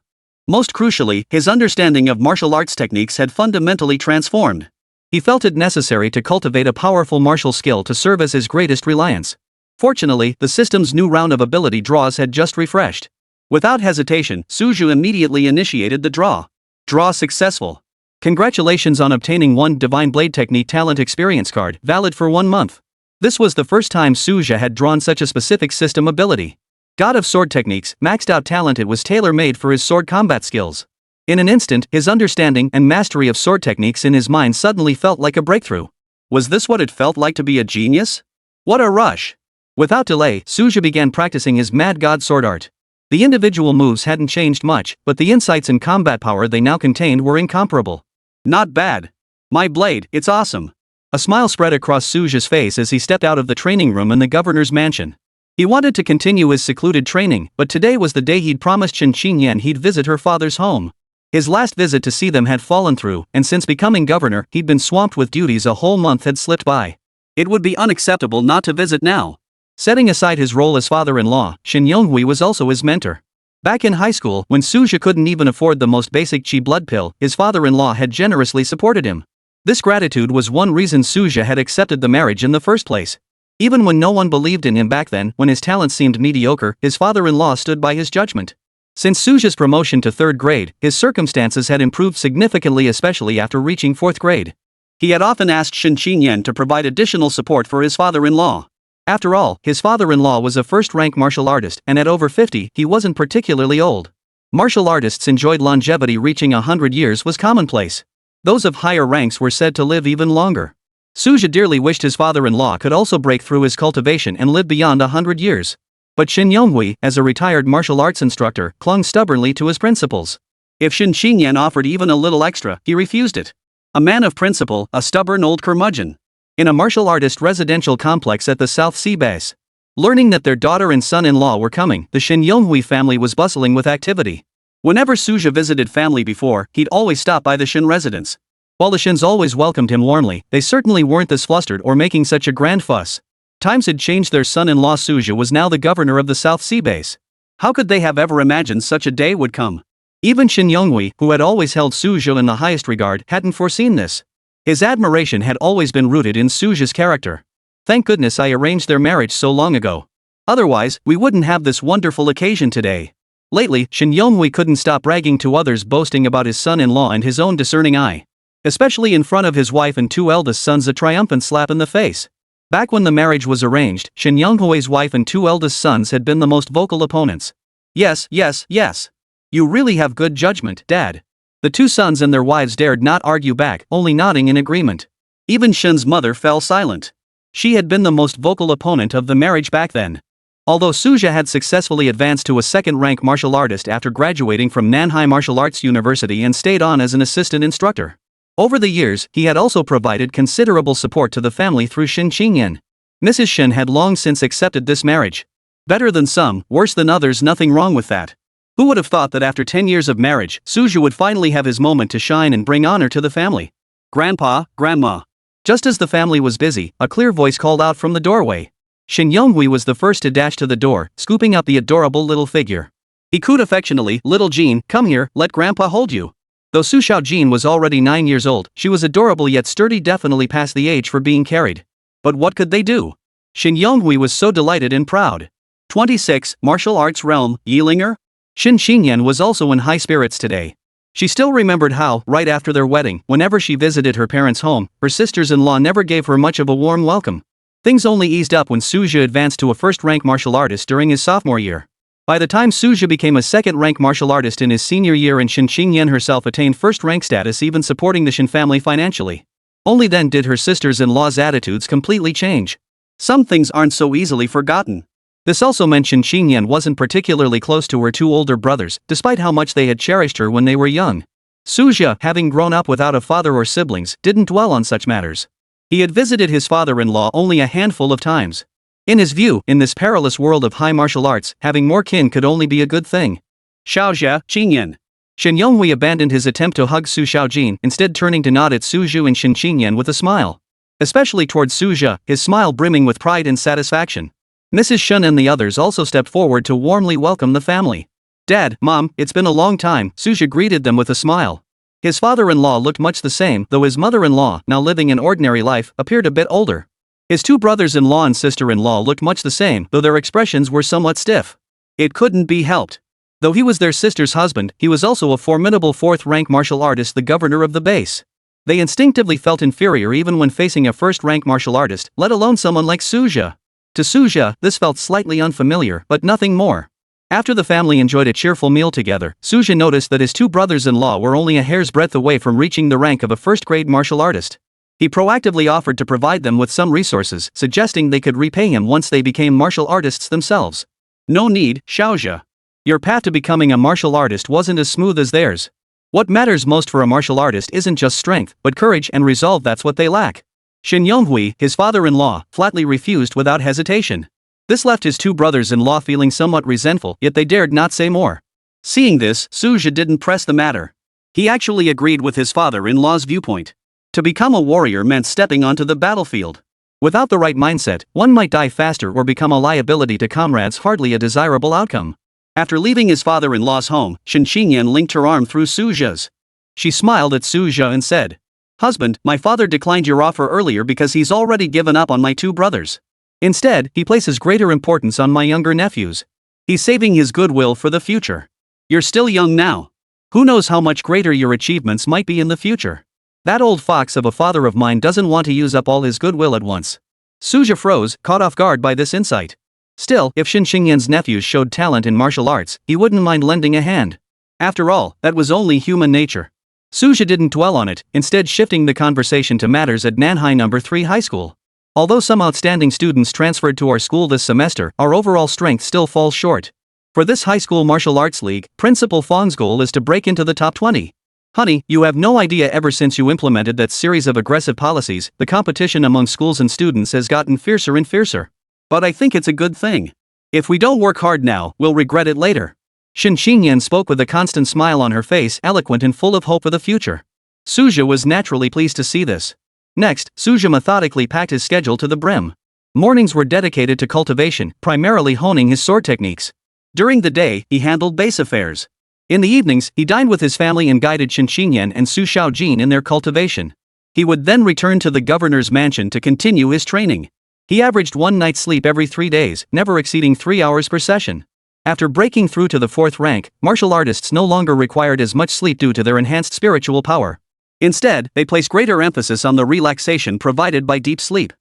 Most crucially, his understanding of martial arts techniques had fundamentally transformed. He felt it necessary to cultivate a powerful martial skill to serve as his greatest reliance. Fortunately, the system's new round of ability draws had just refreshed. Without hesitation, Suju immediately initiated the draw. Draw successful. Congratulations on obtaining one Divine Blade Technique Talent Experience card, valid for 1 month. This was the first time Suja had drawn such a specific system ability. God of Sword Techniques, maxed out talent. It was tailor-made for his sword combat skills. In an instant, his understanding and mastery of sword techniques in his mind suddenly felt like a breakthrough. Was this what it felt like to be a genius? What a rush! Without delay, Suja began practicing his Mad God sword art. The individual moves hadn't changed much, but the insights and combat power they now contained were incomparable. Not bad. My blade, it's awesome. A smile spread across Suja's face as he stepped out of the training room in the governor's mansion. He wanted to continue his secluded training, but today was the day he'd promised Shin Qingyan he'd visit her father's home. His last visit to see them had fallen through, and since becoming governor, he'd been swamped with duties. A whole month had slipped by. It would be unacceptable not to visit now. Setting aside his role as father-in-law, Shin Yonghui was also his mentor. Back in high school, when Suja couldn't even afford the most basic chi blood pill, his father-in-law had generously supported him. This gratitude was one reason Suja had accepted the marriage in the first place. Even when no one believed in him back then, when his talents seemed mediocre, his father-in-law stood by his judgment. Since Suja's promotion to 3rd grade, his circumstances had improved significantly, especially after reaching 4th grade. He had often asked Shin Qingyan to provide additional support for his father-in-law. After all, his father-in-law was a first-rank martial artist, and at over 50, he wasn't particularly old. Martial artists enjoyed longevity. Reaching 100 years was commonplace. Those of higher ranks were said to live even longer. Suja dearly wished his father-in-law could also break through his cultivation and live beyond 100 years. But Shin Yonghui, as a retired martial arts instructor, clung stubbornly to his principles. If Shin Qingyan offered even a little extra, he refused it. A man of principle, a stubborn old curmudgeon. In a martial artist residential complex at the South Sea base. Learning that their daughter and son-in-law were coming, the Shin Yonghui family was bustling with activity. Whenever Suja visited family before, he'd always stop by the Shin residence. While the Shins always welcomed him warmly, they certainly weren't this flustered or making such a grand fuss. Times had changed. Their son-in-law Suja was now the governor of the South Sea base. How could they have ever imagined such a day would come? Even Shin Yonghui, who had always held Suja in the highest regard, hadn't foreseen this. His admiration had always been rooted in Suja's character. Thank goodness I arranged their marriage so long ago. Otherwise, we wouldn't have this wonderful occasion today. Lately, Shin Yonghui couldn't stop bragging to others, boasting about his son-in-law and his own discerning eye. Especially in front of his wife and 2 eldest sons, a triumphant slap in the face. Back when the marriage was arranged, Shin Yonghui's wife and 2 eldest sons had been the most vocal opponents. Yes, yes, yes. You really have good judgment, Dad. The 2 sons and their wives dared not argue back, only nodding in agreement. Even Shin's mother fell silent. She had been the most vocal opponent of the marriage back then. Although Suja had successfully advanced to a 2nd-rank martial artist after graduating from Nanhai Martial Arts University and stayed on as an assistant instructor. Over the years, he had also provided considerable support to the family through Shin Qingyan. Mrs. Shin had long since accepted this marriage. Better than some, worse than others, nothing wrong with that. Who would have thought that after 10 years of marriage, Suja would finally have his moment to shine and bring honor to the family? Grandpa, Grandma. Just as the family was busy, a clear voice called out from the doorway. Shin Yonghui was the first to dash to the door, scooping up the adorable little figure. He cooed affectionately, "Little Jean, come here, let Grandpa hold you." Though Su Xiaojin was already 9 years old, she was adorable yet sturdy, definitely past the age for being carried. But what could they do? Shin Yonghui was so delighted and proud. 26, Martial Arts Realm, Yilinger? Shin Xingyan was also in high spirits today. She still remembered how, right after their wedding, whenever she visited her parents' home, her sisters-in-law never gave her much of a warm welcome. Things only eased up when Suja advanced to a first-rank martial artist during his sophomore year. By the time Suja became a second-rank martial artist in his senior year and Shin Xingyan herself attained first-rank status, even supporting the Shin family financially. Only then did her sisters-in-law's attitudes completely change. Some things aren't so easily forgotten. This also meant Shin Xingyan wasn't particularly close to her 2 older brothers, despite how much they had cherished her when they were young. Suja, having grown up without a father or siblings, didn't dwell on such matters. He had visited his father-in-law only a handful of times. In his view, in this perilous world of high martial arts, having more kin could only be a good thing. Xiaojia, Qingyan. Shin Yonghui abandoned his attempt to hug Su Xiaojin, instead turning to nod at Suju and Shin Qingyan with a smile. Especially towards Suja, his smile brimming with pride and satisfaction. Mrs. Shun and the others also stepped forward to warmly welcome the family. "Dad, Mom, it's been a long time," Suja greeted them with a smile. His father-in-law looked much the same, though his mother-in-law, now living an ordinary life, appeared a bit older. His two brothers-in-law and sister-in-law looked much the same, though their expressions were somewhat stiff. It couldn't be helped. Though he was their sister's husband, he was also a formidable fourth-rank martial artist, the governor of the base. They instinctively felt inferior even when facing a first-rank martial artist, let alone someone like Suja. To Suja, this felt slightly unfamiliar, but nothing more. After the family enjoyed a cheerful meal together, Suja noticed that his two brothers-in-law were only a hair's breadth away from reaching the rank of a first-grade martial artist. He proactively offered to provide them with some resources, suggesting they could repay him once they became martial artists themselves. No need, Xiaoxia. Your path to becoming a martial artist wasn't as smooth as theirs. What matters most for a martial artist isn't just strength, but courage and resolve. That's what they lack. Shin Yonghui, his father-in-law, flatly refused without hesitation. This left his two brothers-in-law feeling somewhat resentful, yet they dared not say more. Seeing this, Suja didn't press the matter. He actually agreed with his father-in-law's viewpoint. To become a warrior meant stepping onto the battlefield. Without the right mindset, one might die faster or become a liability to comrades, hardly a desirable outcome. After leaving his father-in-law's home, Shin Xingyan linked her arm through Suja's. She smiled at Suja and said, "Husband, my father declined your offer earlier because he's already given up on my two brothers. Instead, he places greater importance on my younger nephews. He's saving his goodwill for the future. You're still young now. Who knows how much greater your achievements might be in the future. That old fox of a father of mine doesn't want to use up all his goodwill at once." Suja froze, caught off guard by this insight. Still, if Shin Xingyan's nephews showed talent in martial arts, he wouldn't mind lending a hand. After all, that was only human nature. Suja didn't dwell on it, instead shifting the conversation to matters at Nanhai No. 3 High School. Although some outstanding students transferred to our school this semester, our overall strength still falls short. For this high school martial arts league, Principal Fong's goal is to break into the top 20. Honey, you have no idea, ever since you implemented that series of aggressive policies, the competition among schools and students has gotten fiercer and fiercer. But I think it's a good thing. If we don't work hard now, we'll regret it later. Shin Xingyan spoke with a constant smile on her face, eloquent and full of hope for the future. Suja was naturally pleased to see this. Next, Suja methodically packed his schedule to the brim. Mornings were dedicated to cultivation, primarily honing his sword techniques. During the day, he handled base affairs. In the evenings, he dined with his family and guided Shin Xingyan and Su Xiaojin in their cultivation. He would then return to the governor's mansion to continue his training. He averaged one night's sleep every 3 days, never exceeding 3 hours per session. After breaking through to the 4th rank, martial artists no longer required as much sleep due to their enhanced spiritual power. Instead, they placed greater emphasis on the relaxation provided by deep sleep.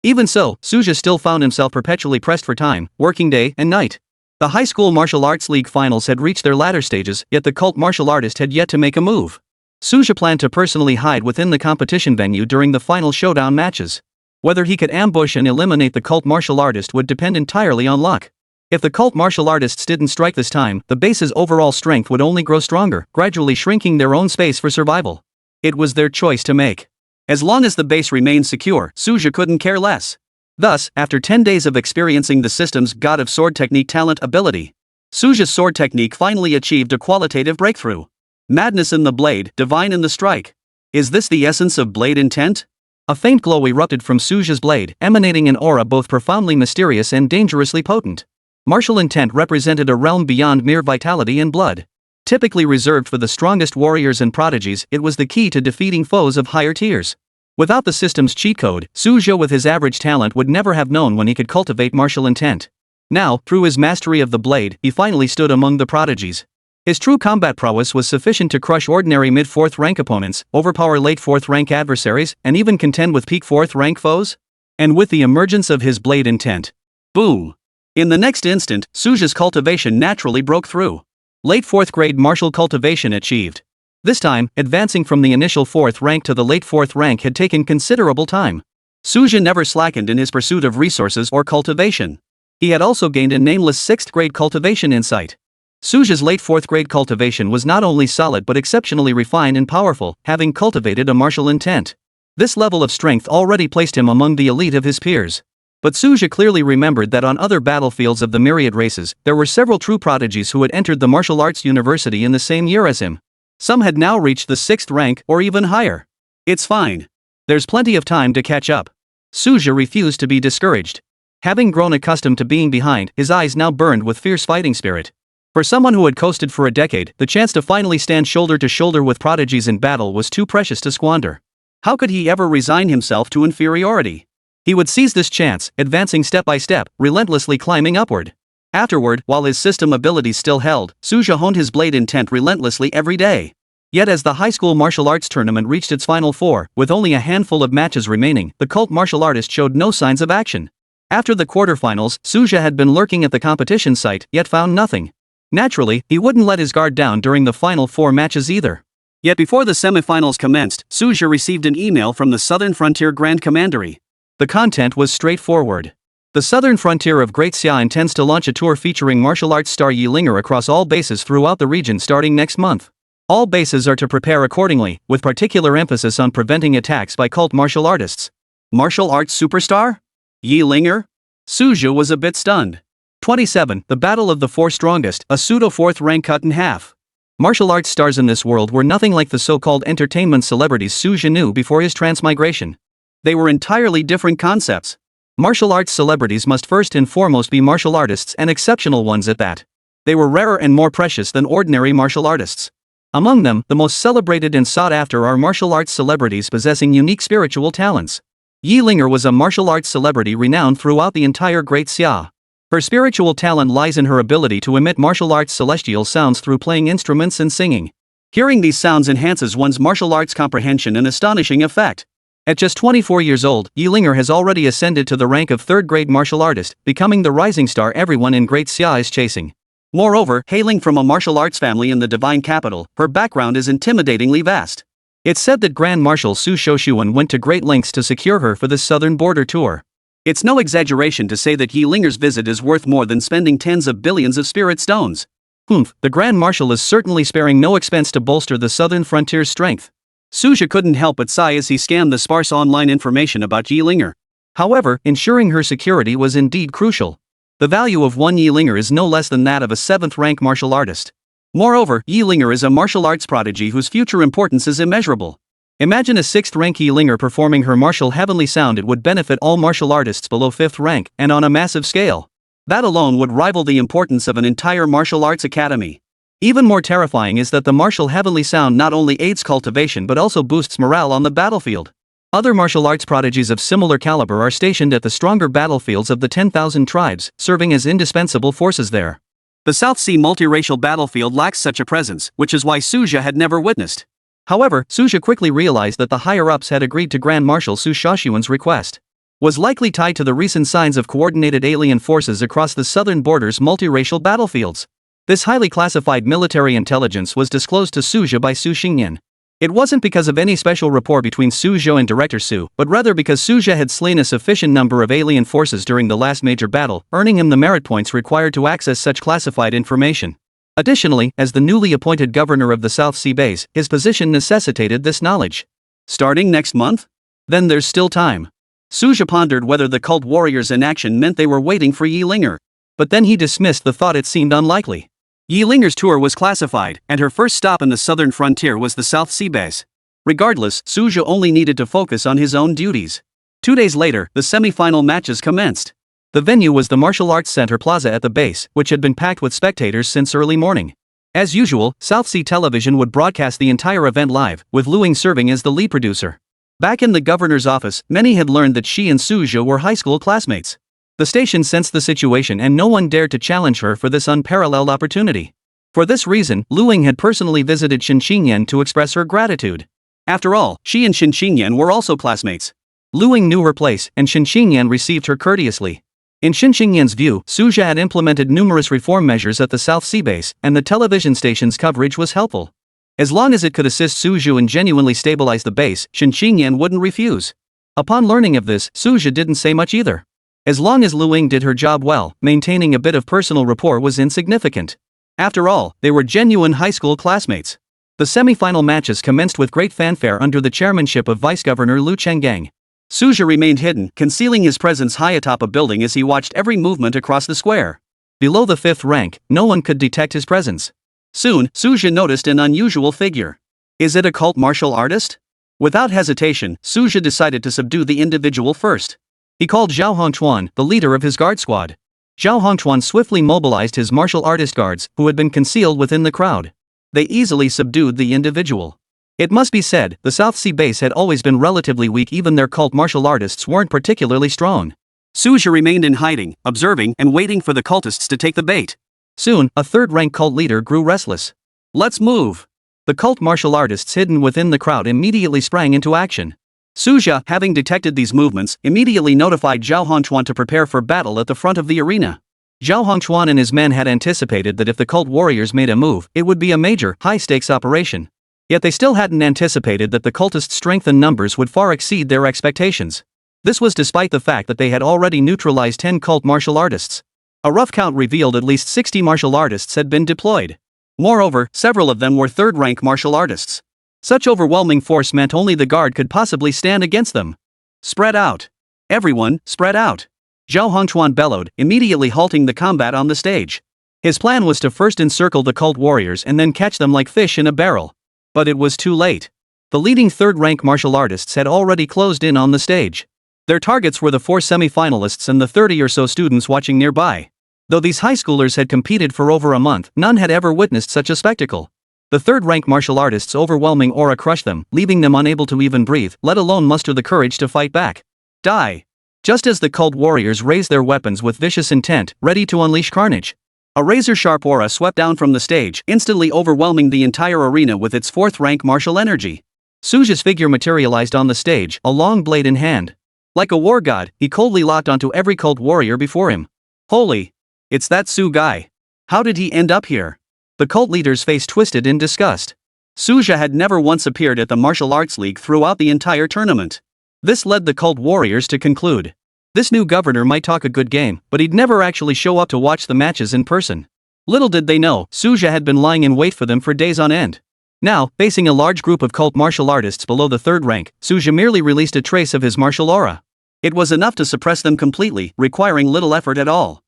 Even so, Suja still found himself perpetually pressed for time, working day and night. The high school martial arts league finals had reached their latter stages, yet the cult martial artist had yet to make a move. Suja planned to personally hide within the competition venue during the final showdown matches. Whether he could ambush and eliminate the cult martial artist would depend entirely on luck. If the cult martial artists didn't strike this time, the base's overall strength would only grow stronger, gradually shrinking their own space for survival. It was their choice to make. As long as the base remained secure, Suja couldn't care less. Thus, after 10 days of experiencing the system's god of sword technique talent ability, Suja's sword technique finally achieved a qualitative breakthrough. Madness in the blade, divine in the strike. Is this the essence of blade intent? A faint glow erupted from Suja's blade, emanating an aura both profoundly mysterious and dangerously potent. Martial intent represented a realm beyond mere vitality and blood. Typically reserved for the strongest warriors and prodigies, it was the key to defeating foes of higher tiers. Without the system's cheat code, Suja with his average talent would never have known when he could cultivate martial intent. Now, through his mastery of the blade, he finally stood among the prodigies. His true combat prowess was sufficient to crush ordinary mid-4th rank opponents, overpower late 4th rank adversaries, and even contend with peak 4th rank foes. And with the emergence of his blade intent, boom! In the next instant, Suja's cultivation naturally broke through. Late 4th grade martial cultivation achieved. This time, advancing from the initial 4th rank to the late 4th rank had taken considerable time. Suja never slackened in his pursuit of resources or cultivation. He had also gained a nameless 6th grade cultivation insight. Suja's late 4th grade cultivation was not only solid but exceptionally refined and powerful, having cultivated a martial intent. This level of strength already placed him among the elite of his peers. But Suja clearly remembered that on other battlefields of the myriad races, there were several true prodigies who had entered the martial arts university in the same year as him. Some had now reached the 6th rank or even higher. It's fine. There's plenty of time to catch up. Suja refused to be discouraged. Having grown accustomed to being behind, his eyes now burned with fierce fighting spirit. For someone who had coasted for a decade, the chance to finally stand shoulder to shoulder with prodigies in battle was too precious to squander. How could he ever resign himself to inferiority? He would seize this chance, advancing step by step, relentlessly climbing upward. Afterward, while his system abilities still held, Suja honed his blade intent relentlessly every day. Yet as the high school martial arts tournament reached its final four, with only a handful of matches remaining, the cult martial artist showed no signs of action. After the quarterfinals, Suja had been lurking at the competition site, yet found nothing. Naturally, he wouldn't let his guard down during the final four matches either. Yet before the semifinals commenced, Suja received an email from the Southern Frontier Grand Commandery. The content was straightforward. The Southern Frontier of Great Xia intends to launch a tour featuring martial arts star Yi Linger across all bases throughout the region starting next month. All bases are to prepare accordingly, with particular emphasis on preventing attacks by cult martial artists. Martial arts superstar? Yi Linger? Suja was a bit stunned. 27. The Battle of the Four Strongest, a pseudo-fourth rank cut in half. Martial arts stars in this world were nothing like the so-called entertainment celebrities Suja knew before his transmigration. They were entirely different concepts. Martial arts celebrities must first and foremost be martial artists and exceptional ones at that. They were rarer and more precious than ordinary martial artists. Among them, the most celebrated and sought after are martial arts celebrities possessing unique spiritual talents. Yi Linger was a martial arts celebrity renowned throughout the entire Great Xia. Her spiritual talent lies in her ability to emit martial arts celestial sounds through playing instruments and singing. Hearing these sounds enhances one's martial arts comprehension an astonishing effect. At just 24 years old, Yi Linger has already ascended to the rank of third-grade martial artist, becoming the rising star everyone in Great Xia is chasing. Moreover, hailing from a martial arts family in the divine capital, her background is intimidatingly vast. It's said that Grand Marshal Su Shoshuan went to great lengths to secure her for this southern border tour. It's no exaggeration to say that Yi Linger's visit is worth more than spending tens of billions of spirit stones. The Grand Marshal is certainly sparing no expense to bolster the southern frontier's strength. Suja couldn't help but sigh as he scanned the sparse online information about Yi Linger. However, ensuring her security was indeed crucial. The value of one Yi Linger is no less than that of a 7th-rank martial artist. Moreover, Yi Linger is a martial arts prodigy whose future importance is immeasurable. Imagine a 6th-rank Yi Linger performing her martial heavenly sound. It would benefit all martial artists below 5th rank, and on a massive scale. That alone would rival the importance of an entire martial arts academy. Even more terrifying is that the martial heavenly sound not only aids cultivation but also boosts morale on the battlefield. Other martial arts prodigies of similar caliber are stationed at the stronger battlefields of the 10,000 tribes, serving as indispensable forces there. The South Sea multiracial battlefield lacks such a presence, which is why Suja had never witnessed. However, Suja quickly realized that the higher-ups had agreed to Grand Marshal Su Shoshuan's request. Was likely tied to the recent signs of coordinated alien forces across the southern border's multiracial battlefields. This highly classified military intelligence was disclosed to Suja by Su Xingyan. It wasn't because of any special rapport between Su Zhou and Director Su, but rather because Suja had slain a sufficient number of alien forces during the last major battle, earning him the merit points required to access such classified information. Additionally, as the newly appointed governor of the South Sea base, his position necessitated this knowledge. Starting next month? Then there's still time. Suja pondered whether the cult warriors in action meant they were waiting for Yi Linger. But then he dismissed the thought. It seemed unlikely. Yi Linger's tour was classified, and her first stop in the southern frontier was the South Sea base. Regardless, Suja only needed to focus on his own duties. 2 days later, the semi-final matches commenced. The venue was the Martial Arts Center Plaza at the base, which had been packed with spectators since early morning. As usual, South Sea Television would broadcast the entire event live, with Luing serving as the lead producer. Back in the governor's office, many had learned that she and Suja were high school classmates. The station sensed the situation and no one dared to challenge her for this unparalleled opportunity. For this reason, Luing had personally visited Shin Xingyan to express her gratitude. After all, she and Shin Xingyan were also classmates. Luing knew her place, and Shin Xingyan received her courteously. In Shin Xingyan's view, Suja had implemented numerous reform measures at the South Sea base, and the television station's coverage was helpful. As long as it could assist Suju and genuinely stabilize the base, Shin Xingyan wouldn't refuse. Upon learning of this, Suja didn't say much either. As long as Luing did her job well, maintaining a bit of personal rapport was insignificant. After all, they were genuine high school classmates. The semi-final matches commenced with great fanfare under the chairmanship of Vice Governor Lu Chenggang. Suja remained hidden, concealing his presence high atop a building as he watched every movement across the square. Below the 5th rank, no one could detect his presence. Soon, Suja noticed an unusual figure. Is it a cult martial artist? Without hesitation, Suja decided to subdue the individual first. He called Zhao Hongchuan, the leader of his guard squad. Zhao Hongchuan swiftly mobilized his martial artist guards, who had been concealed within the crowd. They easily subdued the individual. It must be said, the South Sea base had always been relatively weak, even their cult martial artists weren't particularly strong. Suja remained in hiding, observing and waiting for the cultists to take the bait. Soon, a third-rank cult leader grew restless. "Let's move!" The cult martial artists hidden within the crowd immediately sprang into action. Suja, having detected these movements, immediately notified Zhao Hongchuan to prepare for battle at the front of the arena. Zhao Hongchuan and his men had anticipated that if the cult warriors made a move, it would be a major, high-stakes operation. Yet they still hadn't anticipated that the cultists' strength and numbers would far exceed their expectations. This was despite the fact that they had already neutralized 10 cult martial artists. A rough count revealed at least 60 martial artists had been deployed. Moreover, several of them were third-rank martial artists. Such overwhelming force meant only the guard could possibly stand against them. "Spread out! Everyone, spread out!" Zhao Hongchuan bellowed, immediately halting the combat on the stage. His plan was to first encircle the cult warriors and then catch them like fish in a barrel. But it was too late. The leading third-rank martial artists had already closed in on the stage. Their targets were the 4 semi-finalists and the 30 or so students watching nearby. Though these high schoolers had competed for over a month, none had ever witnessed such a spectacle. The third-rank martial artists' overwhelming aura crushed them, leaving them unable to even breathe, let alone muster the courage to fight back. Die! Just as the cult warriors raised their weapons with vicious intent, ready to unleash carnage, a razor-sharp aura swept down from the stage, instantly overwhelming the entire arena with its 4th-rank martial energy. Suja's figure materialized on the stage, a long blade in hand. Like a war god, he coldly locked onto every cult warrior before him. Holy! It's that Su guy. How did he end up here? The cult leader's face twisted in disgust. Suja had never once appeared at the martial arts league throughout the entire tournament. This led the cult warriors to conclude. This new governor might talk a good game, but he'd never actually show up to watch the matches in person. Little did they know, Suja had been lying in wait for them for days on end. Now, facing a large group of cult martial artists below the 3rd rank, Suja merely released a trace of his martial aura. It was enough to suppress them completely, requiring little effort at all.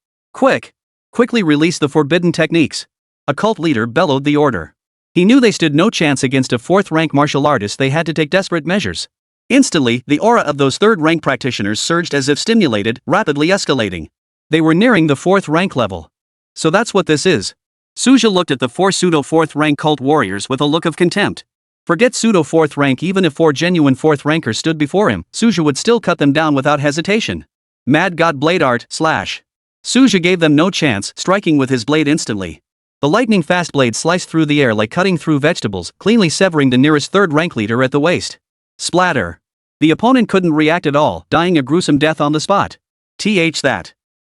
Quickly release the forbidden techniques. A cult leader bellowed the order. He knew they stood no chance against a 4th-rank martial artist. They had to take desperate measures. Instantly, the aura of those 3rd-rank practitioners surged as if stimulated, rapidly escalating. They were nearing the 4th rank level. So that's what this is. Suja looked at the 4 pseudo-4th rank cult warriors with a look of contempt. Forget pseudo-4th rank. Even if 4 genuine 4th rankers stood before him, Suja would still cut them down without hesitation. Mad God Blade Art / Suja gave them no chance, striking with his blade instantly. The lightning-fast blade sliced through the air like cutting through vegetables, cleanly severing the nearest 3rd rank leader at the waist. Splatter. The opponent couldn't react at all, dying a gruesome death on the spot.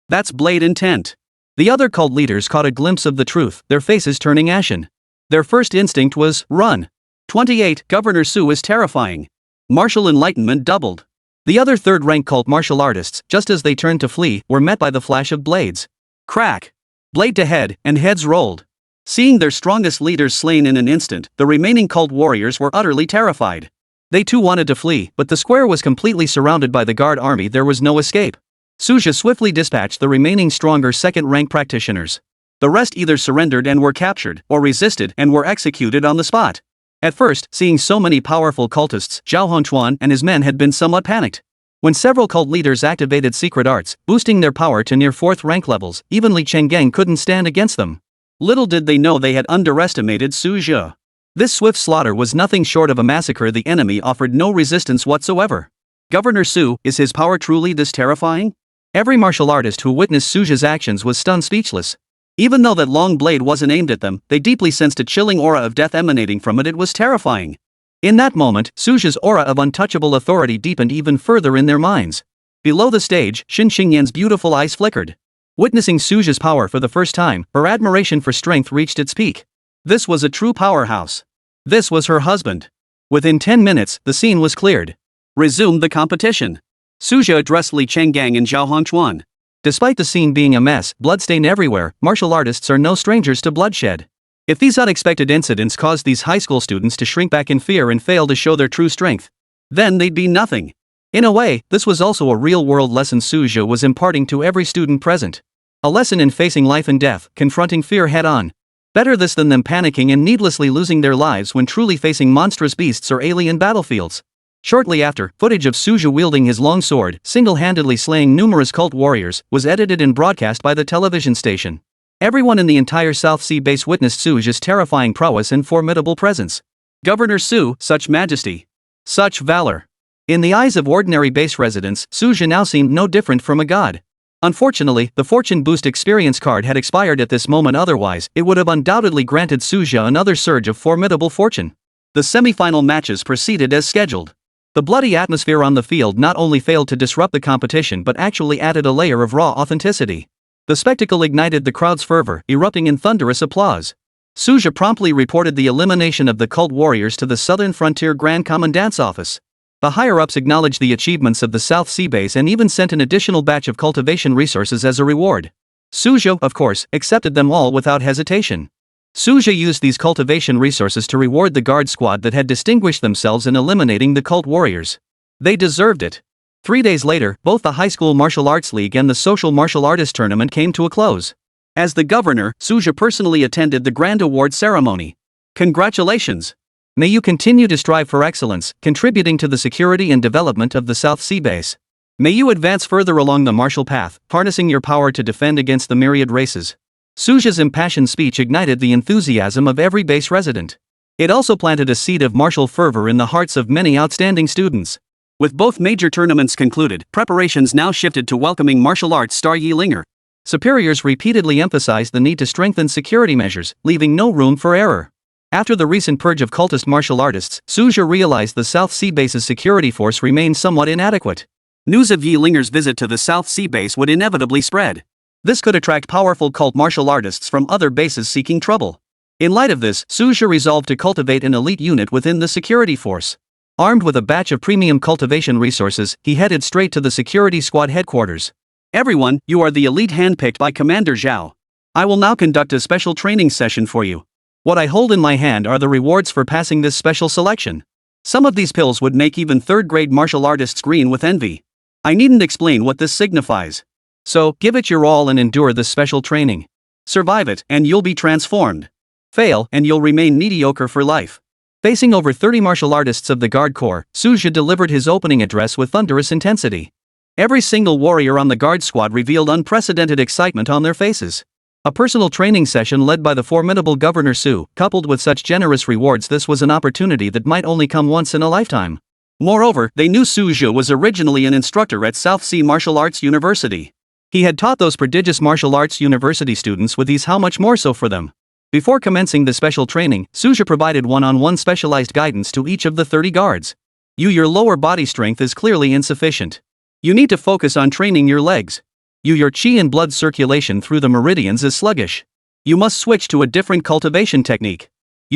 That's blade intent. The other cult leaders caught a glimpse of the truth, their faces turning ashen. Their first instinct was, run. 28. Governor Su is terrifying. Martial enlightenment doubled. The other 3rd-rank cult martial artists, just as they turned to flee, were met by the flash of blades. Crack! Blade to head, and heads rolled. Seeing their strongest leaders slain in an instant, the remaining cult warriors were utterly terrified. They too wanted to flee, but the square was completely surrounded by the guard army. There was no escape. Suja swiftly dispatched the remaining stronger 2nd-rank practitioners. The rest either surrendered and were captured, or resisted and were executed on the spot. At first, seeing so many powerful cultists, Zhao Hongchuan and his men had been somewhat panicked. When several cult leaders activated secret arts, boosting their power to near 4th rank levels, even Li Chenggang couldn't stand against them. Little did they know they had underestimated Suja. This swift slaughter was nothing short of a massacre. The enemy offered no resistance whatsoever. Governor Su, is his power truly this terrifying? Every martial artist who witnessed Suja's actions was stunned speechless. Even though that long blade wasn't aimed at them, they deeply sensed a chilling aura of death emanating from it. It was terrifying. In that moment, Suja's aura of untouchable authority deepened even further in their minds. Below the stage, Xin Xingyan's beautiful eyes flickered. Witnessing Suja's power for the first time, her admiration for strength reached its peak. This was a true powerhouse. This was her husband. Within 10 minutes, the scene was cleared. Resume the competition. Suja addressed Li Chenggang and Zhao Hongchuan. Despite the scene being a mess, bloodstain everywhere, martial artists are no strangers to bloodshed. If these unexpected incidents caused these high school students to shrink back in fear and fail to show their true strength, then they'd be nothing. In a way, this was also a real-world lesson Suja was imparting to every student present. A lesson in facing life and death, confronting fear head-on. Better this than them panicking and needlessly losing their lives when truly facing monstrous beasts or alien battlefields. Shortly after, footage of Suja wielding his long sword, single-handedly slaying numerous cult warriors, was edited and broadcast by the television station. Everyone in the entire South Sea base witnessed Suja's terrifying prowess and formidable presence. Governor Su, such majesty. Such valor. In the eyes of ordinary base residents, Suja now seemed no different from a god. Unfortunately, the Fortune Boost experience card had expired at this moment, otherwise, it would have undoubtedly granted Suja another surge of formidable fortune. The semi-final matches proceeded as scheduled. The bloody atmosphere on the field not only failed to disrupt the competition but actually added a layer of raw authenticity. The spectacle ignited the crowd's fervor, erupting in thunderous applause. Suja promptly reported the elimination of the cult warriors to the Southern Frontier Grand Commandant's office. The higher-ups acknowledged the achievements of the South Sea base and even sent an additional batch of cultivation resources as a reward. Suja, of course, accepted them all without hesitation. Suja used these cultivation resources to reward the guard squad that had distinguished themselves in eliminating the cult warriors. They deserved it. 3 days later, both the High School Martial Arts League and the Social Martial Artist Tournament came to a close. As the governor, Suja personally attended the grand award ceremony. Congratulations! May you continue to strive for excellence, contributing to the security and development of the South Sea base. May you advance further along the martial path, harnessing your power to defend against the myriad races. Suja's impassioned speech ignited the enthusiasm of every base resident. It also planted a seed of martial fervor in the hearts of many outstanding students. With both major tournaments concluded, preparations now shifted to welcoming martial arts star Yi Linger. Superiors repeatedly emphasized the need to strengthen security measures, leaving no room for error. After the recent purge of cultist martial artists, Suja realized the South Sea base's security force remained somewhat inadequate. News of Yi Linger's visit to the South Sea base would inevitably spread. This could attract powerful cult martial artists from other bases seeking trouble. In light of this, Suja resolved to cultivate an elite unit within the security force. Armed with a batch of premium cultivation resources, he headed straight to the security squad headquarters. Everyone, you are the elite handpicked by Commander Zhao. I will now conduct a special training session for you. What I hold in my hand are the rewards for passing this special selection. Some of these pills would make even third-grade martial artists green with envy. I needn't explain what this signifies. So, give it your all and endure this special training. Survive it, and you'll be transformed. Fail, and you'll remain mediocre for life. Facing over 30 martial artists of the Guard Corps, Suja delivered his opening address with thunderous intensity. Every single warrior on the Guard squad revealed unprecedented excitement on their faces. A personal training session led by the formidable Governor Su, coupled with such generous rewards, this was an opportunity that might only come once in a lifetime. Moreover, they knew Suja was originally an instructor at South Sea Martial Arts University. He had taught those prodigious martial arts university students with ease, how much more so for them. Before commencing the special training, Suja provided one-on-one specialized guidance to each of the 30 guards. Your lower body strength is clearly insufficient. You need to focus on training your legs. Your chi and blood circulation through the meridians is sluggish. You must switch to a different cultivation technique.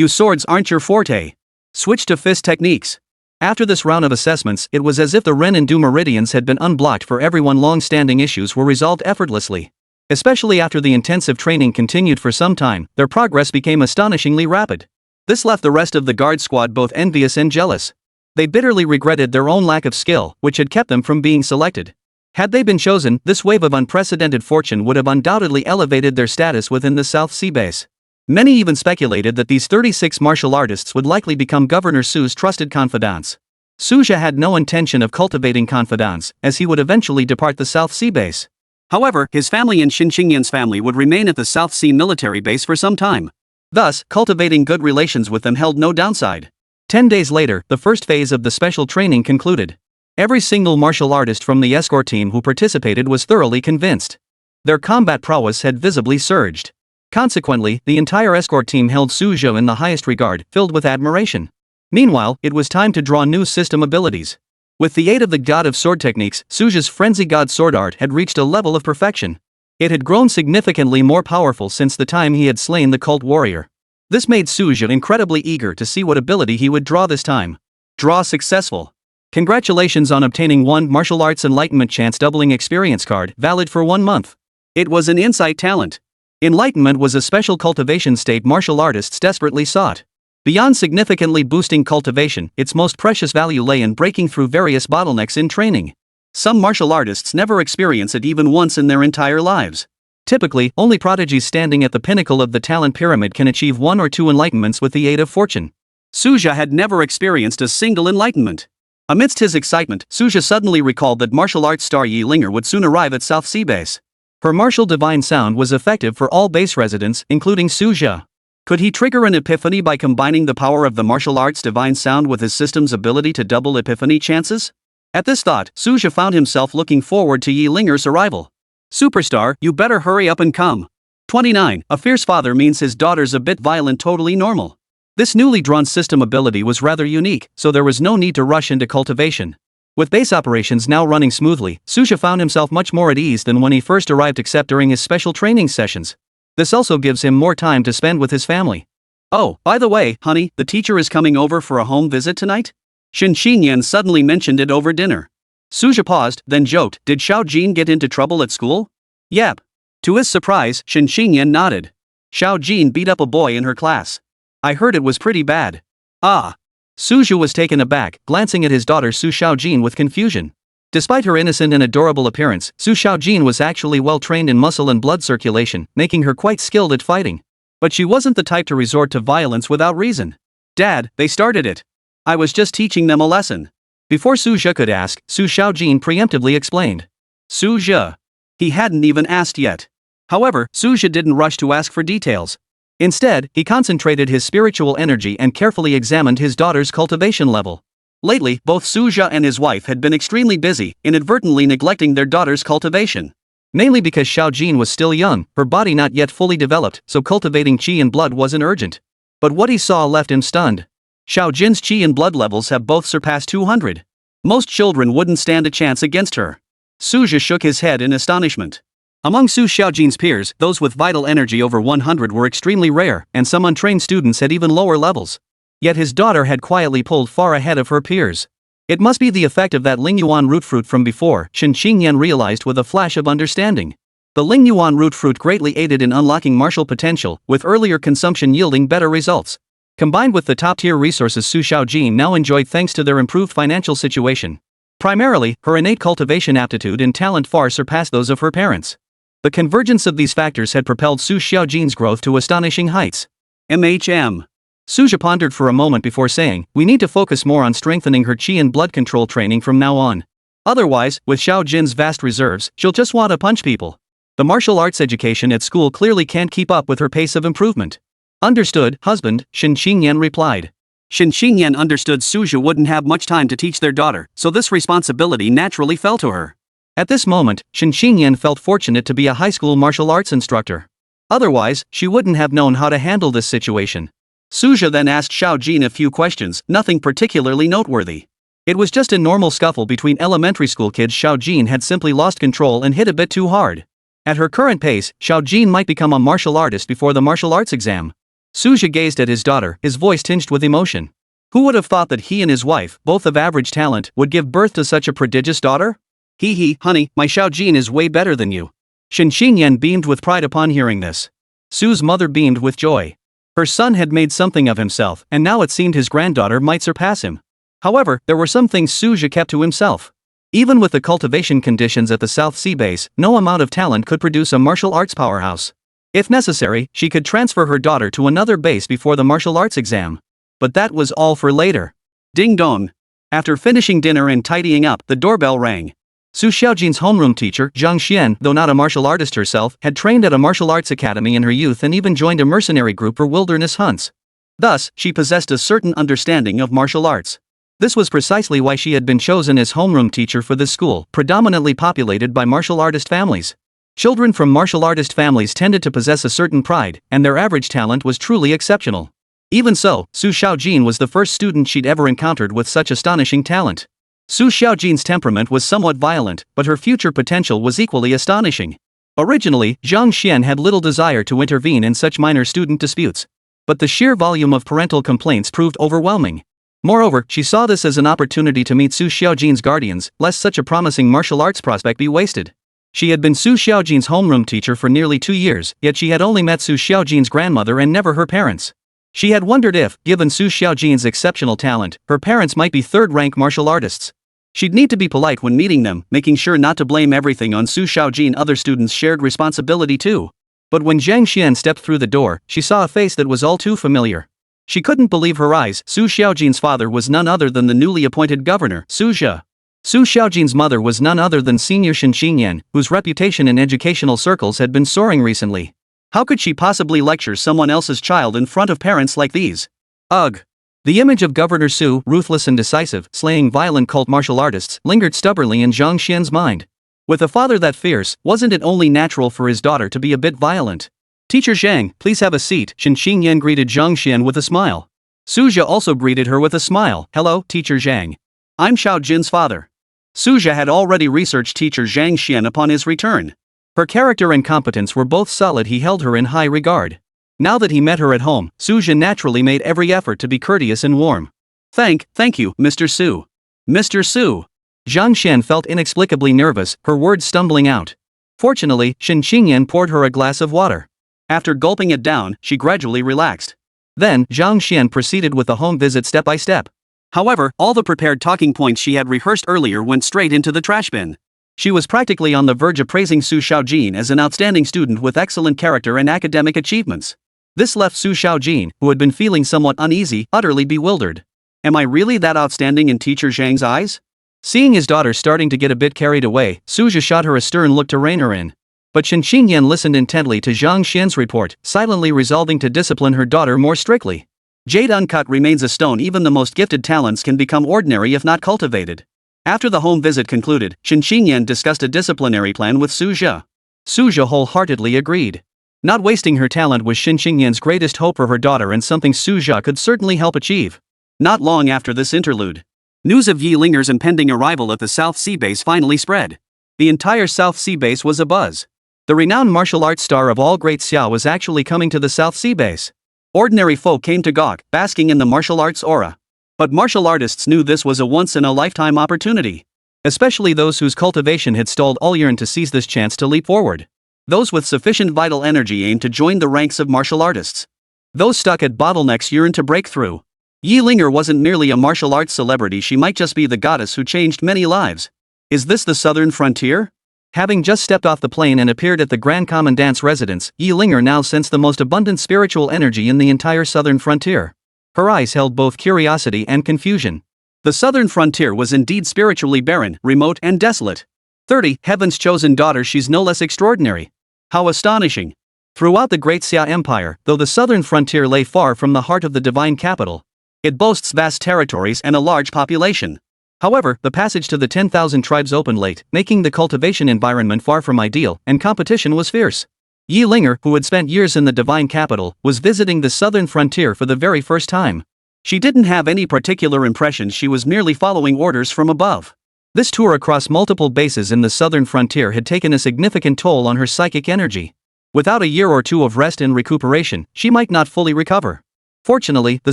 Swords aren't your forte. Switch to fist techniques. After this round of assessments, it was as if the Ren and Du meridians had been unblocked for everyone. Long-standing issues were resolved effortlessly. Especially after the intensive training continued for some time, their progress became astonishingly rapid. This left the rest of the Guard squad both envious and jealous. They bitterly regretted their own lack of skill, which had kept them from being selected. Had they been chosen, this wave of unprecedented fortune would have undoubtedly elevated their status within the South Sea base. Many even speculated that these 36 martial artists would likely become Governor Su's trusted confidants. Suja had no intention of cultivating confidants, as he would eventually depart the South Sea base. However, his family and Shin Qingyan's family would remain at the South Sea military base for some time. Thus, cultivating good relations with them held no downside. 10 days later, the first phase of the special training concluded. Every single martial artist from the escort team who participated was thoroughly convinced. Their combat prowess had visibly surged. Consequently, the entire escort team held Suja in the highest regard, filled with admiration. Meanwhile, it was time to draw new system abilities. With the aid of the God of Sword techniques, Suja's Frenzy God sword art had reached a level of perfection. It had grown significantly more powerful since the time he had slain the cult warrior. This made Suja incredibly eager to see what ability he would draw this time. Draw successful. Congratulations on obtaining 1 Martial Arts Enlightenment Chance Doubling Experience card, valid for 1 month. It was an insight talent. Enlightenment was a special cultivation state martial artists desperately sought. Beyond significantly boosting cultivation, its most precious value lay in breaking through various bottlenecks in training. Some martial artists never experience it even once in their entire lives. Typically, only prodigies standing at the pinnacle of the talent pyramid can achieve 1 or 2 enlightenments with the aid of fortune. Suja had never experienced a single enlightenment. Amidst his excitement, Suja suddenly recalled that martial arts star Yi Linger would soon arrive at South Sea Base. Her martial divine sound was effective for all base residents, including Suja. Could he trigger an epiphany by combining the power of the martial arts divine sound with his system's ability to double epiphany chances? At this thought, Suja found himself looking forward to Yi Linger's arrival. Superstar, you better hurry up and come. 29. A fierce father means his daughter's a bit violent, totally normal. This newly drawn system ability was rather unique, so there was no need to rush into cultivation. With base operations now running smoothly, Suja found himself much more at ease than when he first arrived, except during his special training sessions. This also gives him more time to spend with his family. Oh, by the way, honey, the teacher is coming over for a home visit tonight? Shin Xinyan suddenly mentioned it over dinner. Suja paused, then joked, did Xiao Jin get into trouble at school? Yep. To his surprise, Shin Xinyan nodded. Xiao Jin beat up a boy in her class. I heard it was pretty bad. Ah. Suja was taken aback, glancing at his daughter Su Xiaojin with confusion. Despite her innocent and adorable appearance, Su Xiaojin was actually well trained in muscle and blood circulation, making her quite skilled at fighting. But she wasn't the type to resort to violence without reason. Dad, they started it. I was just teaching them a lesson. Before Suja could ask, Su Xiaojin preemptively explained. Suja. He hadn't even asked yet. However, Suja didn't rush to ask for details. Instead, he concentrated his spiritual energy and carefully examined his daughter's cultivation level. Lately, both Suja and his wife had been extremely busy, inadvertently neglecting their daughter's cultivation. Mainly because Xiaojin was still young, her body not yet fully developed, so cultivating qi and blood wasn't urgent. But what he saw left him stunned. Xiaojin's qi and blood levels have both surpassed 200. Most children wouldn't stand a chance against her. Suja shook his head in astonishment. Among Su Xiaojin's peers, those with vital energy over 100 were extremely rare, and some untrained students had even lower levels. Yet his daughter had quietly pulled far ahead of her peers. It must be the effect of that Lingyuan root fruit from before, Shin Xingyan realized with a flash of understanding. The Lingyuan root fruit greatly aided in unlocking martial potential, with earlier consumption yielding better results. Combined with the top-tier resources Su Xiaojin now enjoyed thanks to their improved financial situation. Primarily, her innate cultivation aptitude and talent far surpassed those of her parents. The convergence of these factors had propelled Su Xiaojin's growth to astonishing heights. Suja pondered for a moment before saying, we need to focus more on strengthening her qi and blood control training from now on. Otherwise, with Xiaojin's vast reserves, she'll just want to punch people. The martial arts education at school clearly can't keep up with her pace of improvement. Understood, husband, Shin Xingyan replied. Shin Xingyan understood Suja wouldn't have much time to teach their daughter, so this responsibility naturally fell to her. At this moment, Shin Xingyan felt fortunate to be a high school martial arts instructor. Otherwise, she wouldn't have known how to handle this situation. Suja then asked Xiaojin a few questions, nothing particularly noteworthy. It was just a normal scuffle between elementary school kids. Xiaojin had simply lost control and hit a bit too hard. At her current pace, Xiaojin might become a martial artist before the martial arts exam. Suja gazed at his daughter, his voice tinged with emotion. Who would have thought that he and his wife, both of average talent, would give birth to such a prodigious daughter? Hee, honey, my Xiaojin is way better than you. Shin Xingyan beamed with pride upon hearing this. Su's mother beamed with joy. Her son had made something of himself, and now it seemed his granddaughter might surpass him. However, there were some things Suja kept to himself. Even with the cultivation conditions at the South Sea Base, no amount of talent could produce a martial arts powerhouse. If necessary, she could transfer her daughter to another base before the martial arts exam. But that was all for later. Ding dong. After finishing dinner and tidying up, the doorbell rang. Su Xiaojin's homeroom teacher, Zhang Xian, though not a martial artist herself, had trained at a martial arts academy in her youth and even joined a mercenary group for wilderness hunts. Thus, she possessed a certain understanding of martial arts. This was precisely why she had been chosen as homeroom teacher for this school, predominantly populated by martial artist families. Children from martial artist families tended to possess a certain pride, and their average talent was truly exceptional. Even so, Su Xiaojin was the first student she'd ever encountered with such astonishing talent. Su Xiaojin's temperament was somewhat violent, but her future potential was equally astonishing. Originally, Zhang Xian had little desire to intervene in such minor student disputes. But the sheer volume of parental complaints proved overwhelming. Moreover, she saw this as an opportunity to meet Su Xiaojin's guardians, lest such a promising martial arts prospect be wasted. She had been Su Xiaojin's homeroom teacher for nearly 2 years, yet she had only met Su Xiaojin's grandmother and never her parents. She had wondered if, given Su Xiaojin's exceptional talent, her parents might be third-rank martial artists. She'd need to be polite when meeting them, making sure not to blame everything on Su Xiaojin. Other students shared responsibility too. But when Zhang Xian stepped through the door, she saw a face that was all too familiar. She couldn't believe her eyes. Su Xiaojin's father was none other than the newly appointed governor, Su Jia. Su Xiaojin's mother was none other than senior Shen Xingyan, whose reputation in educational circles had been soaring recently. How could she possibly lecture someone else's child in front of parents like these? Ugh. The image of Governor Su, ruthless and decisive, slaying violent cult martial artists, lingered stubbornly in Zhang Xian's mind. With a father that fierce, wasn't it only natural for his daughter to be a bit violent? Teacher Zhang, please have a seat. Shen Xingyan greeted Zhang Xian with a smile. Su Jia also greeted her with a smile. Hello, Teacher Zhang. I'm Xiao Jin's father. Su Jia had already researched Teacher Zhang Xian upon his return. Her character and competence were both solid. He held her in high regard. Now that he met her at home, Su Jia naturally made every effort to be courteous and warm. Thank you, Mr. Su. Mr. Su. Zhang Xian felt inexplicably nervous, her words stumbling out. Fortunately, Shen Xingyan poured her a glass of water. After gulping it down, she gradually relaxed. Then, Zhang Xian proceeded with the home visit step by step. However, all the prepared talking points she had rehearsed earlier went straight into the trash bin. She was practically on the verge of praising Su Xiaojin as an outstanding student with excellent character and academic achievements. This left Su Xiaojin, who had been feeling somewhat uneasy, utterly bewildered. Am I really that outstanding in Teacher Zhang's eyes? Seeing his daughter starting to get a bit carried away, Su Jia shot her a stern look to rein her in. But Shen Xingyan listened intently to Zhang Xian's report, silently resolving to discipline her daughter more strictly. Jade uncut remains a stone. Even the most gifted talents can become ordinary if not cultivated. After the home visit concluded, Shen Xingyan discussed a disciplinary plan with Su Jia. Su Jia wholeheartedly agreed. Not wasting her talent was Shen Xingyan's greatest hope for her daughter and something Su Jia could certainly help achieve. Not long after this interlude, news of Yi Linger's impending arrival at the South Sea base finally spread. The entire South Sea base was abuzz. The renowned martial arts star of all great Xiao was actually coming to the South Sea base. Ordinary folk came to gawk, basking in the martial arts aura. But martial artists knew this was a once-in-a-lifetime opportunity. Especially those whose cultivation had stalled all yearned to seize this chance to leap forward. Those with sufficient vital energy aimed to join the ranks of martial artists. Those stuck at bottlenecks yearned to break through. Yi Linger wasn't merely a martial arts celebrity, she might just be the goddess who changed many lives. Is this the southern frontier? Having just stepped off the plane and appeared at the Grand Commandant's residence, Yi Linger now sensed the most abundant spiritual energy in the entire southern frontier. Her eyes held both curiosity and confusion. The southern frontier was indeed spiritually barren, remote and desolate. 30, Heaven's chosen daughter, she's no less extraordinary. How astonishing. Throughout the great Xia Empire, though the southern frontier lay far from the heart of the divine capital, it boasts vast territories and a large population. However, the passage to the 10,000 tribes opened late, making the cultivation environment far from ideal, and competition was fierce. Yi Linger, who had spent years in the divine capital, was visiting the southern frontier for the very first time. She didn't have any particular impressions, she was merely following orders from above. This tour across multiple bases in the southern frontier had taken a significant toll on her psychic energy. Without a year or two of rest and recuperation, she might not fully recover. Fortunately, the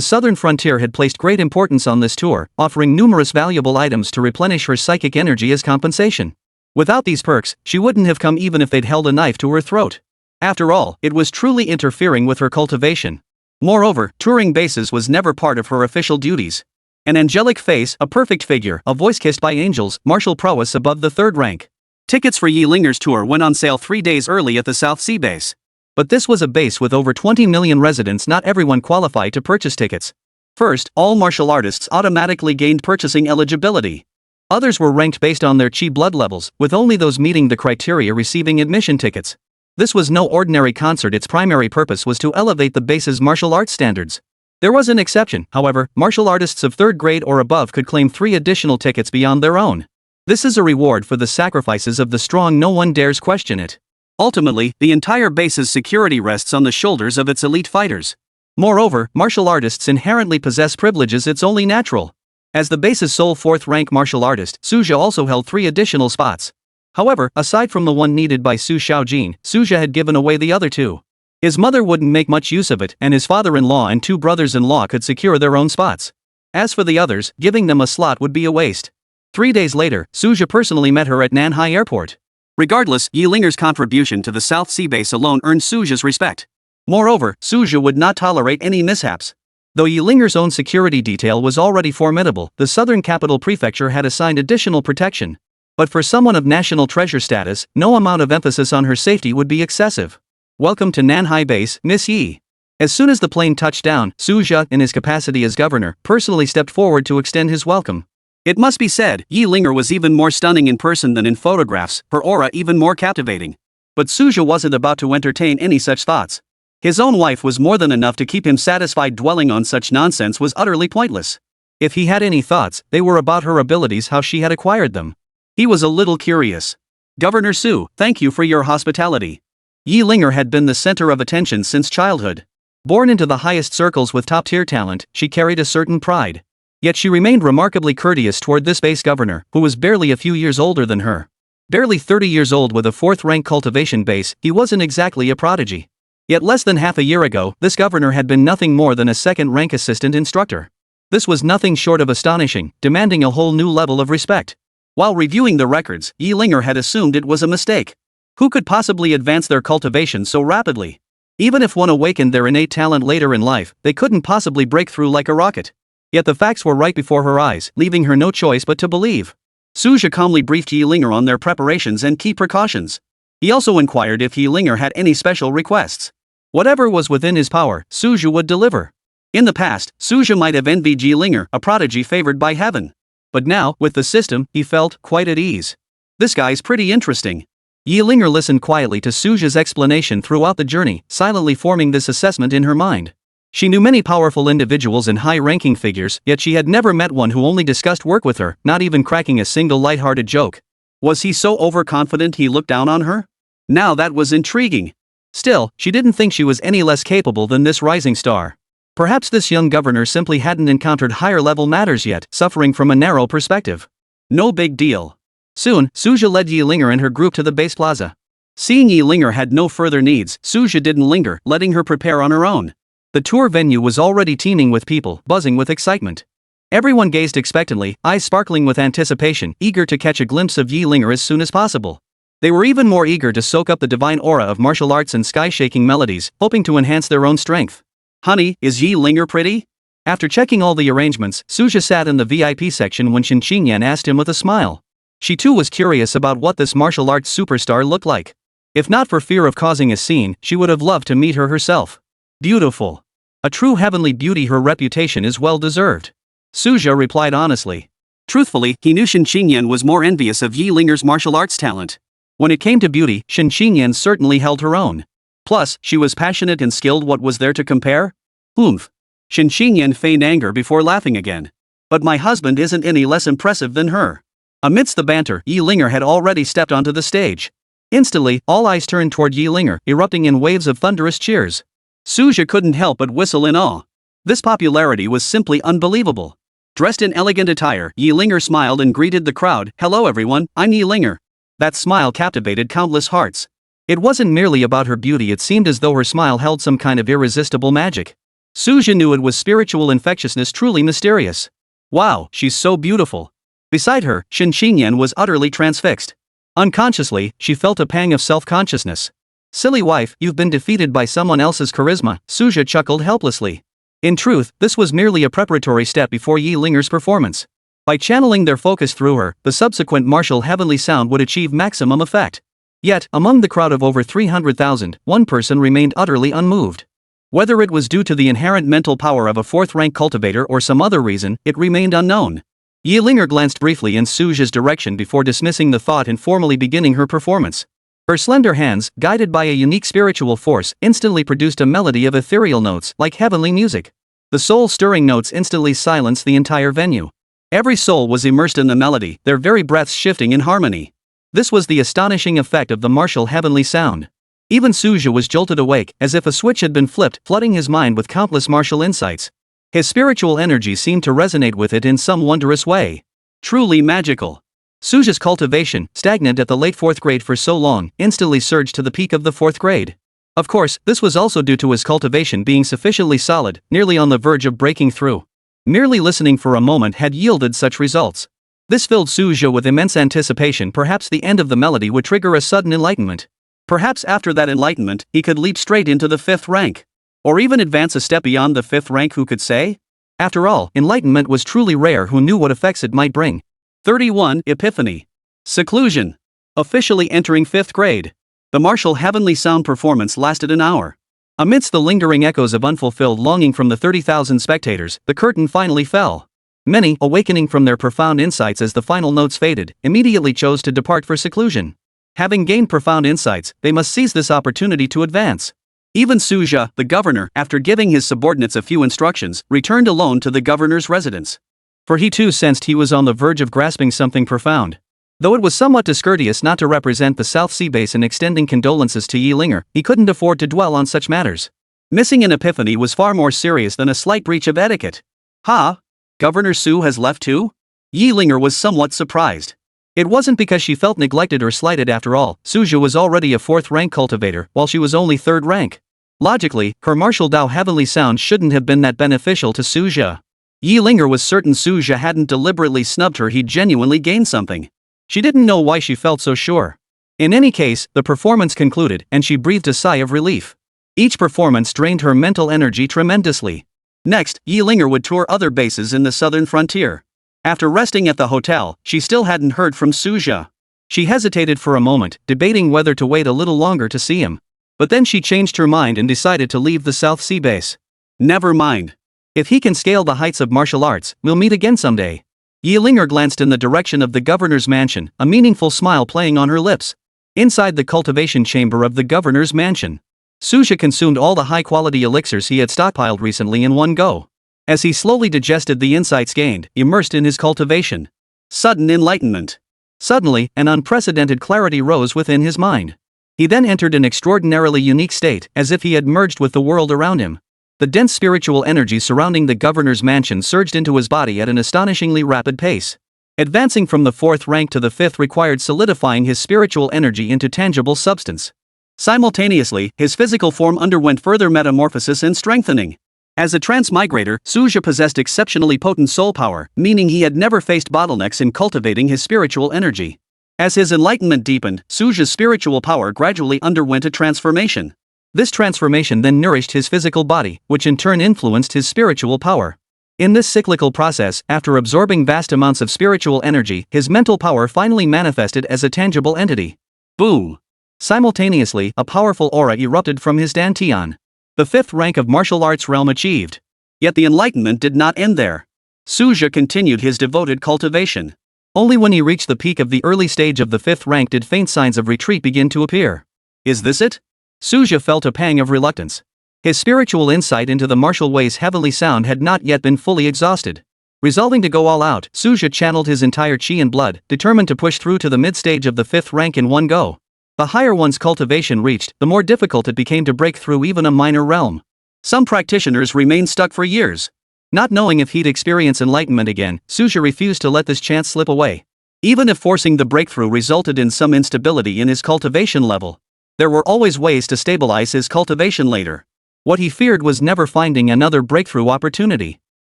southern frontier had placed great importance on this tour, offering numerous valuable items to replenish her psychic energy as compensation. Without these perks, she wouldn't have come even if they'd held a knife to her throat. After all, it was truly interfering with her cultivation. Moreover, touring bases was never part of her official duties. An angelic face, a perfect figure, a voice kissed by angels, martial prowess above the third rank. Tickets for Yi Linger's tour went on sale 3 days early at the South Sea base. But this was a base with over 20 million residents, not everyone qualified to purchase tickets. First, all martial artists automatically gained purchasing eligibility. Others were ranked based on their chi blood levels, with only those meeting the criteria receiving admission tickets. This was no ordinary concert, its primary purpose was to elevate the base's martial arts standards. There was an exception, however, martial artists of 3rd grade or above could claim 3 additional tickets beyond their own. This is a reward for the sacrifices of the strong, no one dares question it. Ultimately, the entire base's security rests on the shoulders of its elite fighters. Moreover, martial artists inherently possess privileges, it's only natural. As the base's sole 4th-rank martial artist, Su Jia also held 3 additional spots. However, aside from the one needed by Su Xiaojin, Su Jia had given away the other 2. His mother wouldn't make much use of it, and his father-in-law and 2 brothers-in-law could secure their own spots. As for the others, giving them a slot would be a waste. 3 days later, Su Jia personally met her at Nanhai Airport. Regardless, Yi Linger's contribution to the South Sea base alone earned Su Jia's respect. Moreover, Su Jia would not tolerate any mishaps. Though Yi Linger's own security detail was already formidable, the southern capital prefecture had assigned additional protection. But for someone of national treasure status, no amount of emphasis on her safety would be excessive. Welcome to Nanhai base, Miss Yi. As soon as the plane touched down, Suja, in his capacity as governor, personally stepped forward to extend his welcome. It must be said, Yi Linger was even more stunning in person than in photographs, her aura even more captivating. But Suja wasn't about to entertain any such thoughts. His own wife was more than enough to keep him satisfied. Dwelling on such nonsense was utterly pointless. If he had any thoughts, they were about her abilities, how she had acquired them. He was a little curious. Governor Su, thank you for your hospitality. Yi Linger had been the center of attention since childhood. Born into the highest circles with top-tier talent, she carried a certain pride. Yet she remained remarkably courteous toward this base governor, who was barely a few years older than her. Barely 30 years old with a 4th-rank cultivation base, he wasn't exactly a prodigy. Yet less than half a year ago, this governor had been nothing more than a 2nd-rank assistant instructor. This was nothing short of astonishing, demanding a whole new level of respect. While reviewing the records, Yi Linger had assumed it was a mistake. Who could possibly advance their cultivation so rapidly? Even if one awakened their innate talent later in life, they couldn't possibly break through like a rocket. Yet the facts were right before her eyes, leaving her no choice but to believe. Suja calmly briefed Yi Linger on their preparations and key precautions. He also inquired if Yi Linger had any special requests. Whatever was within his power, Suja would deliver. In the past, Suja might have envied Yi Linger, a prodigy favored by heaven. But now, with the system, he felt quite at ease. This guy's pretty interesting. Yi Linger listened quietly to Suja's explanation throughout the journey, silently forming this assessment in her mind. She knew many powerful individuals and high-ranking figures, yet she had never met one who only discussed work with her, not even cracking a single light-hearted joke. Was he so overconfident he looked down on her? Now that was intriguing. Still, she didn't think she was any less capable than this rising star. Perhaps this young governor simply hadn't encountered higher-level matters yet, suffering from a narrow perspective. No big deal. Soon, Suja led Yi Linger and her group to the base plaza. Seeing Yi Linger had no further needs, Suja didn't linger, letting her prepare on her own. The tour venue was already teeming with people, buzzing with excitement. Everyone gazed expectantly, eyes sparkling with anticipation, eager to catch a glimpse of Yi Linger as soon as possible. They were even more eager to soak up the divine aura of martial arts and sky-shaking melodies, hoping to enhance their own strength. Honey, is Yi Linger pretty? After checking all the arrangements, Suja sat in the VIP section when Shin Qingyan asked him with a smile. She too was curious about what this martial arts superstar looked like. If not for fear of causing a scene, she would have loved to meet her herself. Beautiful. A true heavenly beauty, her reputation is well deserved. Suja replied honestly. Truthfully, he knew Shin Qingyan was more envious of Yi Linger's martial arts talent. When it came to beauty, Shin Qingyan certainly held her own. Plus, she was passionate and skilled. What was there to compare? Oomph. Shin Qingyan feigned anger before laughing again. But my husband isn't any less impressive than her. Amidst the banter, Yi Linger had already stepped onto the stage. Instantly, all eyes turned toward Yi Linger, erupting in waves of thunderous cheers. Suja couldn't help but whistle in awe. This popularity was simply unbelievable. Dressed in elegant attire, Yi Linger smiled and greeted the crowd. Hello everyone, I'm Yi Linger. That smile captivated countless hearts. It wasn't merely about her beauty, it seemed as though her smile held some kind of irresistible magic. Suja knew it was spiritual infectiousness, truly mysterious. Wow, she's so beautiful. Beside her, Shin Qingyan was utterly transfixed. Unconsciously, she felt a pang of self-consciousness. Silly wife, you've been defeated by someone else's charisma, Suja chuckled helplessly. In truth, this was merely a preparatory step before Yi Linger's performance. By channeling their focus through her, the subsequent martial heavenly sound would achieve maximum effect. Yet, among the crowd of over 300,000, one person remained utterly unmoved. Whether it was due to the inherent mental power of a 4th-rank cultivator or some other reason, it remained unknown. Yi Linger glanced briefly in Suja's direction before dismissing the thought and formally beginning her performance. Her slender hands, guided by a unique spiritual force, instantly produced a melody of ethereal notes, like heavenly music. The soul-stirring notes instantly silenced the entire venue. Every soul was immersed in the melody, their very breaths shifting in harmony. This was the astonishing effect of the martial heavenly sound. Even Suja was jolted awake, as if a switch had been flipped, flooding his mind with countless martial insights. His spiritual energy seemed to resonate with it in some wondrous way. Truly magical. Suja's cultivation, stagnant at the late 4th grade for so long, instantly surged to the peak of the 4th grade. Of course, this was also due to his cultivation being sufficiently solid, nearly on the verge of breaking through. Merely listening for a moment had yielded such results. This filled Suja with immense anticipation. Perhaps the end of the melody would trigger a sudden enlightenment. Perhaps after that enlightenment, he could leap straight into the 5th rank. Or even advance a step beyond the 5th rank, who could say? After all, enlightenment was truly rare. Who knew what effects it might bring? 31. Epiphany. Seclusion. Officially entering 5th grade. The martial heavenly sound performance lasted an hour. Amidst the lingering echoes of unfulfilled longing from the 30,000 spectators, the curtain finally fell. Many, awakening from their profound insights as the final notes faded, immediately chose to depart for seclusion. Having gained profound insights, they must seize this opportunity to advance. Even Suja, the governor, after giving his subordinates a few instructions, returned alone to the governor's residence. For he too sensed he was on the verge of grasping something profound. Though it was somewhat discourteous not to represent the South Sea base in extending condolences to Yi-Linger, he couldn't afford to dwell on such matters. Missing an epiphany was far more serious than a slight breach of etiquette. Ha? Governor Su has left too? Yi-Linger was somewhat surprised. It wasn't because she felt neglected or slighted after all. Suja was already a 4th-rank cultivator, while she was only 3rd rank. Logically, her martial Dao heavenly sound shouldn't have been that beneficial to Suja. Yi-Linger was certain Suja hadn't deliberately snubbed her, he'd genuinely gained something. She didn't know why she felt so sure. In any case, the performance concluded, and she breathed a sigh of relief. Each performance drained her mental energy tremendously. Next, Yi-Linger would tour other bases in the southern frontier. After resting at the hotel, she still hadn't heard from Suja. She hesitated for a moment, debating whether to wait a little longer to see him. But then she changed her mind and decided to leave the South Sea base. Never mind. If he can scale the heights of martial arts, we'll meet again someday. Yi-Linger glanced in the direction of the governor's mansion, a meaningful smile playing on her lips. Inside the cultivation chamber of the governor's mansion, Suja consumed all the high-quality elixirs he had stockpiled recently in one go. As he slowly digested the insights gained, immersed in his cultivation. Sudden enlightenment. Suddenly, an unprecedented clarity rose within his mind. He then entered an extraordinarily unique state, as if he had merged with the world around him. The dense spiritual energy surrounding the governor's mansion surged into his body at an astonishingly rapid pace. Advancing from the 4th rank to the 5th required solidifying his spiritual energy into tangible substance. Simultaneously, his physical form underwent further metamorphosis and strengthening. As a transmigrator, Suja possessed exceptionally potent soul power, meaning he had never faced bottlenecks in cultivating his spiritual energy. As his enlightenment deepened, Suja's spiritual power gradually underwent a transformation. This transformation then nourished his physical body, which in turn influenced his spiritual power. In this cyclical process, after absorbing vast amounts of spiritual energy, his mental power finally manifested as a tangible entity. Boom! Simultaneously, a powerful aura erupted from his dantian. The 5th rank of martial arts realm achieved. Yet the enlightenment did not end there. Suja continued his devoted cultivation. Only when he reached the peak of the early stage of the 5th rank did faint signs of retreat begin to appear. Is this it? Suja felt a pang of reluctance. His spiritual insight into the martial way's heavenly sound had not yet been fully exhausted. Resolving to go all out, Suja channeled his entire chi and blood, determined to push through to the mid-stage of the 5th rank in one go. The higher one's cultivation reached, the more difficult it became to break through even a minor realm. Some practitioners remained stuck for years. Not knowing if he'd experience enlightenment again, Suja refused to let this chance slip away. Even if forcing the breakthrough resulted in some instability in his cultivation level, there were always ways to stabilize his cultivation later. What he feared was never finding another breakthrough opportunity.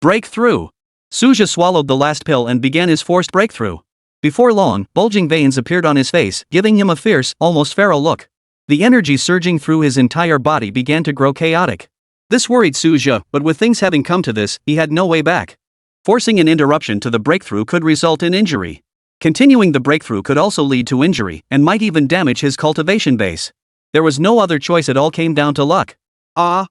Breakthrough! Suja swallowed the last pill and began his forced breakthrough. Before long, bulging veins appeared on his face, giving him a fierce, almost feral look. The energy surging through his entire body began to grow chaotic. This worried Suja, but with things having come to this, he had no way back. Forcing an interruption to the breakthrough could result in injury. Continuing the breakthrough could also lead to injury, and might even damage his cultivation base. There was no other choice, it all came down to luck. At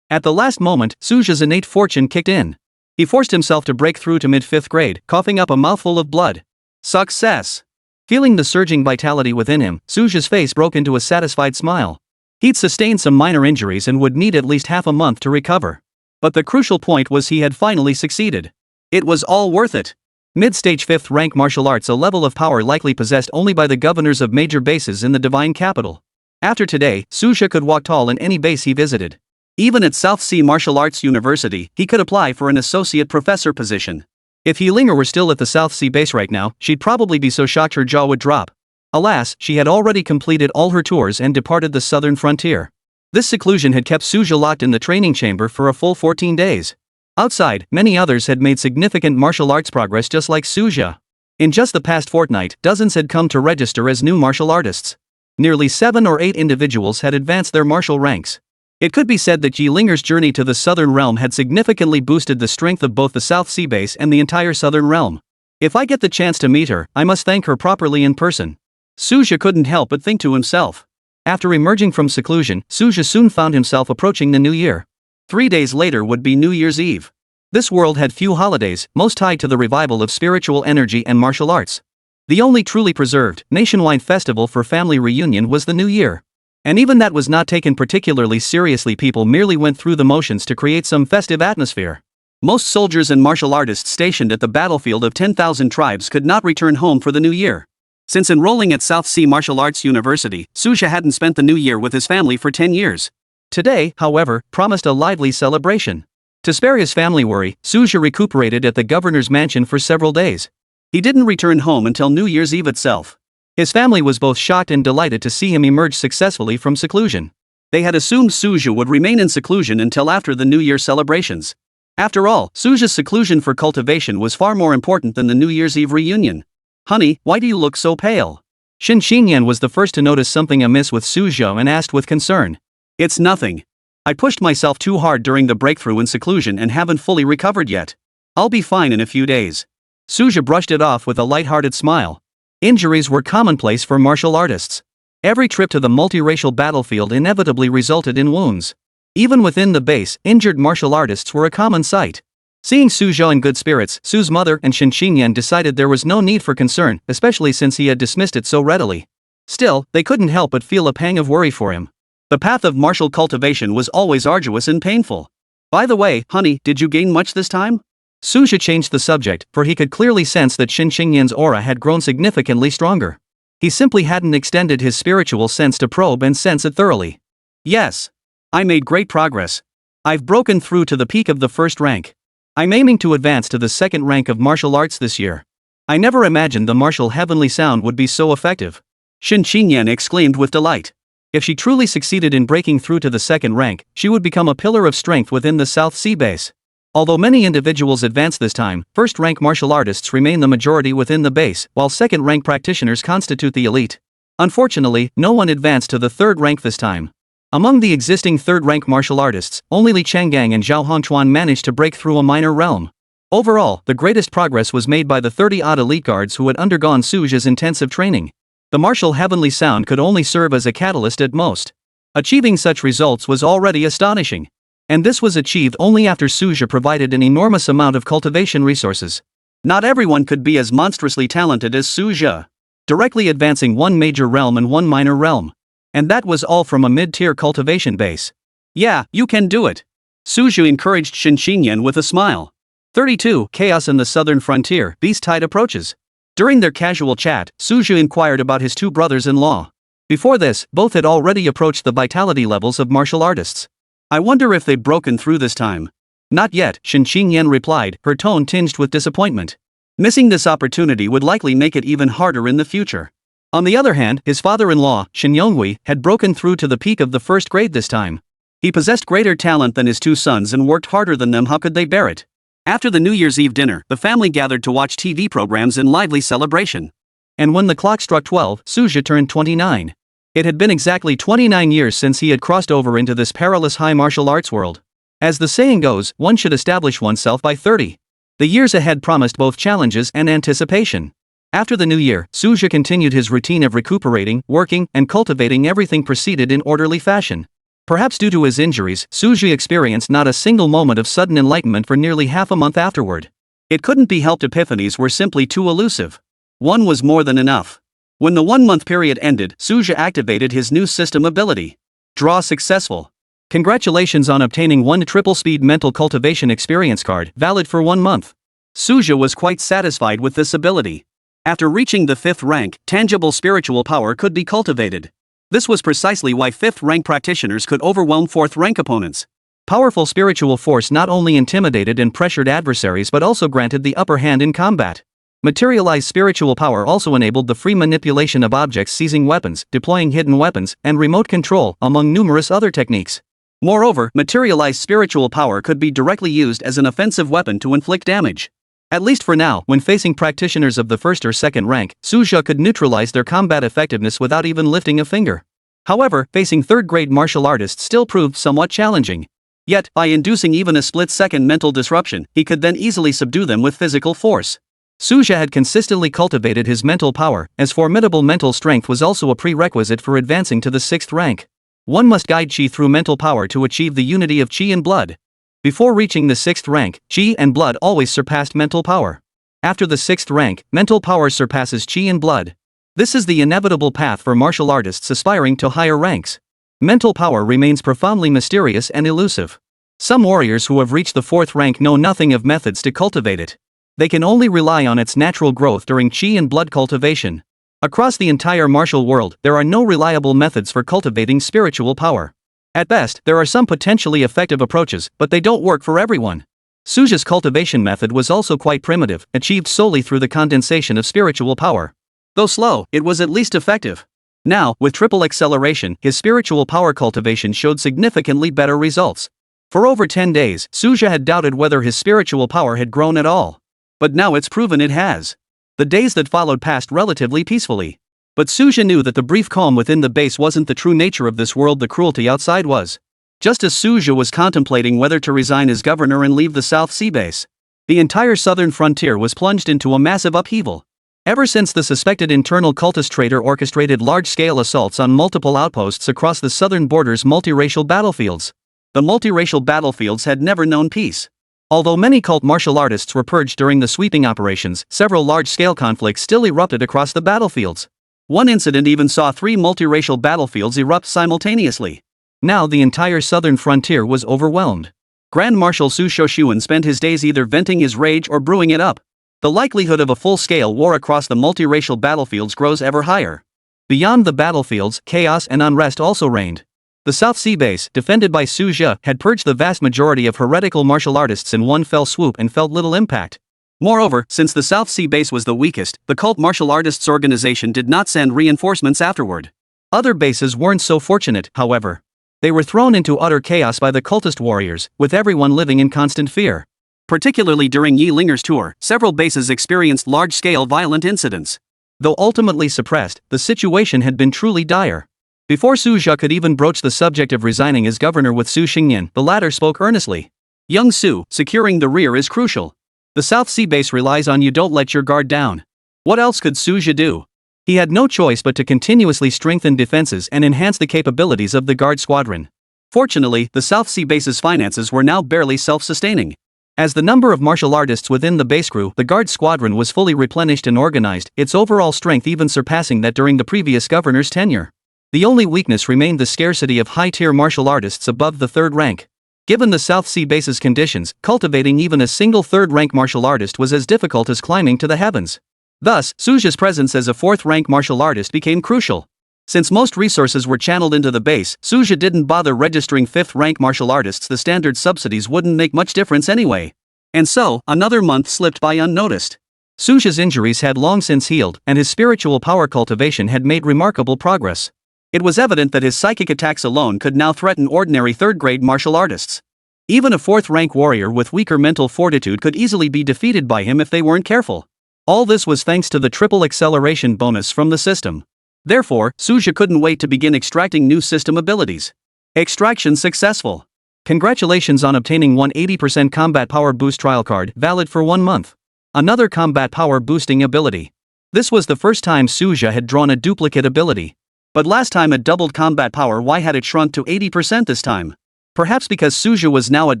the last moment, Suja's innate fortune kicked in. He forced himself to break through to mid-5th grade, coughing up a mouthful of blood. Success! Feeling the surging vitality within him, Suja's face broke into a satisfied smile. He'd sustained some minor injuries and would need at least half a month to recover. But the crucial point was he had finally succeeded. It was all worth it. Mid-stage 5th rank martial arts, a level of power likely possessed only by the governors of major bases in the divine capital. After today, Suja could walk tall in any base he visited. Even at South Sea Martial Arts University, he could apply for an associate professor position. If Yi-Linger were still at the South Sea base right now, she'd probably be so shocked her jaw would drop. Alas, she had already completed all her tours and departed the southern frontier. This seclusion had kept Suja locked in the training chamber for a full 14 days. Outside, many others had made significant martial arts progress just like Suja. In just the past fortnight, dozens had come to register as new martial artists. Nearly 7 or 8 individuals had advanced their martial ranks. It could be said that Yi-Linger's journey to the southern realm had significantly boosted the strength of both the South Sea base and the entire southern realm. If I get the chance to meet her, I must thank her properly in person. Suja couldn't help but think to himself. After emerging from seclusion, Suja soon found himself approaching the new year. 3 days later would be New Year's Eve. This world had few holidays, most tied to the revival of spiritual energy and martial arts. The only truly preserved, nationwide festival for family reunion was the New Year. And even that was not taken particularly seriously. People merely went through the motions to create some festive atmosphere. Most soldiers and martial artists stationed at the battlefield of 10,000 tribes could not return home for the new year. Since enrolling at South Sea Martial Arts University, Suja hadn't spent the new year with his family for 10 years. Today, however, promised a lively celebration. To spare his family worry, Suja recuperated at the governor's mansion for several days. He didn't return home until New Year's Eve itself. His family was both shocked and delighted to see him emerge successfully from seclusion. They had assumed Suja would remain in seclusion until after the New Year celebrations. After all, Suja's seclusion for cultivation was far more important than the New Year's Eve reunion. "Honey, why do you look so pale?" Shin Xingyan was the first to notice something amiss with Suja and asked with concern. "It's nothing. I pushed myself too hard during the breakthrough in seclusion and haven't fully recovered yet. I'll be fine in a few days." Suja brushed it off with a light-hearted smile. Injuries were commonplace for martial artists. Every trip to the multiracial battlefield inevitably resulted in wounds. Even within the base, injured martial artists were a common sight. Seeing Suja in good spirits, Su's mother and Shin Xingyan decided there was no need for concern, especially since he had dismissed it so readily. Still, they couldn't help but feel a pang of worry for him. The path of martial cultivation was always arduous and painful. "By the way, honey, did you gain much this time?" Suja changed the subject, for he could clearly sense that Shin Xingyan's aura had grown significantly stronger. He simply hadn't extended his spiritual sense to probe and sense it thoroughly. "Yes. I made great progress. I've broken through to the peak of the first rank. I'm aiming to advance to the second rank of martial arts this year. I never imagined the martial heavenly sound would be so effective." Shin Xingyan exclaimed with delight. If she truly succeeded in breaking through to the second rank, she would become a pillar of strength within the South Sea base. Although many individuals advance this time, first-rank martial artists remain the majority within the base, while second-rank practitioners constitute the elite. Unfortunately, no one advanced to the third rank this time. Among the existing third-rank martial artists, only Li Changgang and Zhao Hongchuan managed to break through a minor realm. Overall, the greatest progress was made by the 30-odd elite guards who had undergone Suja's intensive training. The martial heavenly sound could only serve as a catalyst at most. Achieving such results was already astonishing. And this was achieved only after Suja provided an enormous amount of cultivation resources. Not everyone could be as monstrously talented as Suja, directly advancing one major realm and one minor realm. And that was all from a mid-tier cultivation base. "Yeah, you can do it." Suja encouraged Shin Xingyan with a smile. 32. Chaos in the Southern Frontier, Beast Tide approaches. During their casual chat, Suja inquired about his two brothers-in-law. Before this, both had already approached the vitality levels of martial artists. "I wonder if they've broken through this time." "Not yet," Shin Xingyan replied, her tone tinged with disappointment. Missing this opportunity would likely make it even harder in the future. On the other hand, his father-in-law, Shin Yonghui, had broken through to the peak of the first grade this time. He possessed greater talent than his two sons and worked harder than them. How could they bear it? After the New Year's Eve dinner, the family gathered to watch TV programs in lively celebration. And when the clock struck 12, Suja turned 29. It had been exactly 29 years since he had crossed over into this perilous high martial arts world. As the saying goes, one should establish oneself by 30. The years ahead promised both challenges and anticipation. After the new year, Suja continued his routine of recuperating, working, and cultivating. Everything proceeded in orderly fashion. Perhaps due to his injuries, Suja experienced not a single moment of sudden enlightenment for nearly half a month afterward. It couldn't be helped, epiphanies were simply too elusive. One was more than enough. When the 1-month period ended, Suja activated his new system ability. Draw successful. Congratulations on obtaining one triple-speed mental cultivation experience card, valid for 1 month. Suja was quite satisfied with this ability. After reaching the 5th rank, tangible spiritual power could be cultivated. This was precisely why 5th rank practitioners could overwhelm 4th rank opponents. Powerful spiritual force not only intimidated and pressured adversaries but also granted the upper hand in combat. Materialized spiritual power also enabled the free manipulation of objects, seizing weapons, deploying hidden weapons, and remote control, among numerous other techniques. Moreover, materialized spiritual power could be directly used as an offensive weapon to inflict damage. At least for now, when facing practitioners of the 1st or 2nd rank, Suja could neutralize their combat effectiveness without even lifting a finger. However, facing 3rd-grade martial artists still proved somewhat challenging. Yet, by inducing even a split-second mental disruption, he could then easily subdue them with physical force. Suja had consistently cultivated his mental power, as formidable mental strength was also a prerequisite for advancing to the 6th rank. One must guide chi through mental power to achieve the unity of chi and blood. Before reaching the 6th rank, chi and blood always surpassed mental power. After the 6th rank, mental power surpasses chi and blood. This is the inevitable path for martial artists aspiring to higher ranks. Mental power remains profoundly mysterious and elusive. Some warriors who have reached the 4th rank know nothing of methods to cultivate it. They can only rely on its natural growth during chi and blood cultivation. Across the entire martial world, there are no reliable methods for cultivating spiritual power. At best, there are some potentially effective approaches, but they don't work for everyone. Suja's cultivation method was also quite primitive, achieved solely through the condensation of spiritual power. Though slow, it was at least effective. Now, with triple acceleration, his spiritual power cultivation showed significantly better results. For over 10 days, Suja had doubted whether his spiritual power had grown at all. But now it's proven it has. The days that followed passed relatively peacefully. But Suja knew that the brief calm within the base wasn't the true nature of this world, the cruelty outside was. Just as Suja was contemplating whether to resign as governor and leave the South Sea base, the entire southern frontier was plunged into a massive upheaval. Ever since the suspected internal cultist traitor orchestrated large-scale assaults on multiple outposts across the southern border's multiracial battlefields, the multiracial battlefields had never known peace. Although many cult martial artists were purged during the sweeping operations, several large-scale conflicts still erupted across the battlefields. One incident even saw 3 multiracial battlefields erupt simultaneously. Now the entire southern frontier was overwhelmed. Grand Marshal Su Shoshuan spent his days either venting his rage or brewing it up. The likelihood of a full-scale war across the multiracial battlefields grows ever higher. Beyond the battlefields, chaos and unrest also reigned. The South Sea base, defended by Suja, had purged the vast majority of heretical martial artists in one fell swoop and felt little impact. Moreover, since the South Sea base was the weakest, the cult martial artists organization did not send reinforcements afterward. Other bases weren't so fortunate, however. They were thrown into utter chaos by the cultist warriors, with everyone living in constant fear. Particularly during Yi Linger's tour, several bases experienced large-scale violent incidents. Though ultimately suppressed, the situation had been truly dire. Before Suja could even broach the subject of resigning as governor with Su Xingyan, the latter spoke earnestly. Young Su, securing the rear is crucial. The South Sea base relies on you, don't let your guard down. What else could Suja do? He had no choice but to continuously strengthen defenses and enhance the capabilities of the guard squadron. Fortunately, the South Sea base's finances were now barely self-sustaining. As the number of martial artists within the base grew, the guard squadron was fully replenished and organized, its overall strength even surpassing that during the previous governor's tenure. The only weakness remained the scarcity of high-tier martial artists above the 3rd rank. Given the South Sea base's conditions, cultivating even a single 3rd-rank martial artist was as difficult as climbing to the heavens. Thus, Suja's presence as a 4th-rank martial artist became crucial. Since most resources were channeled into the base, Suja didn't bother registering 5th-rank martial artists. The standard subsidies wouldn't make much difference anyway. And so, another month slipped by unnoticed. Suja's injuries had long since healed, and his spiritual power cultivation had made remarkable progress. It was evident that his psychic attacks alone could now threaten ordinary 3rd-grade martial artists. Even a 4th-rank warrior with weaker mental fortitude could easily be defeated by him if they weren't careful. All this was thanks to the triple acceleration bonus from the system. Therefore, Suja couldn't wait to begin extracting new system abilities. Extraction successful. Congratulations on obtaining one 80% combat power boost trial card, valid for 1 month. Another combat power boosting ability. This was the first time Suja had drawn a duplicate ability. But last time it doubled combat power, why had it shrunk to 80% this time? Perhaps because Suja was now at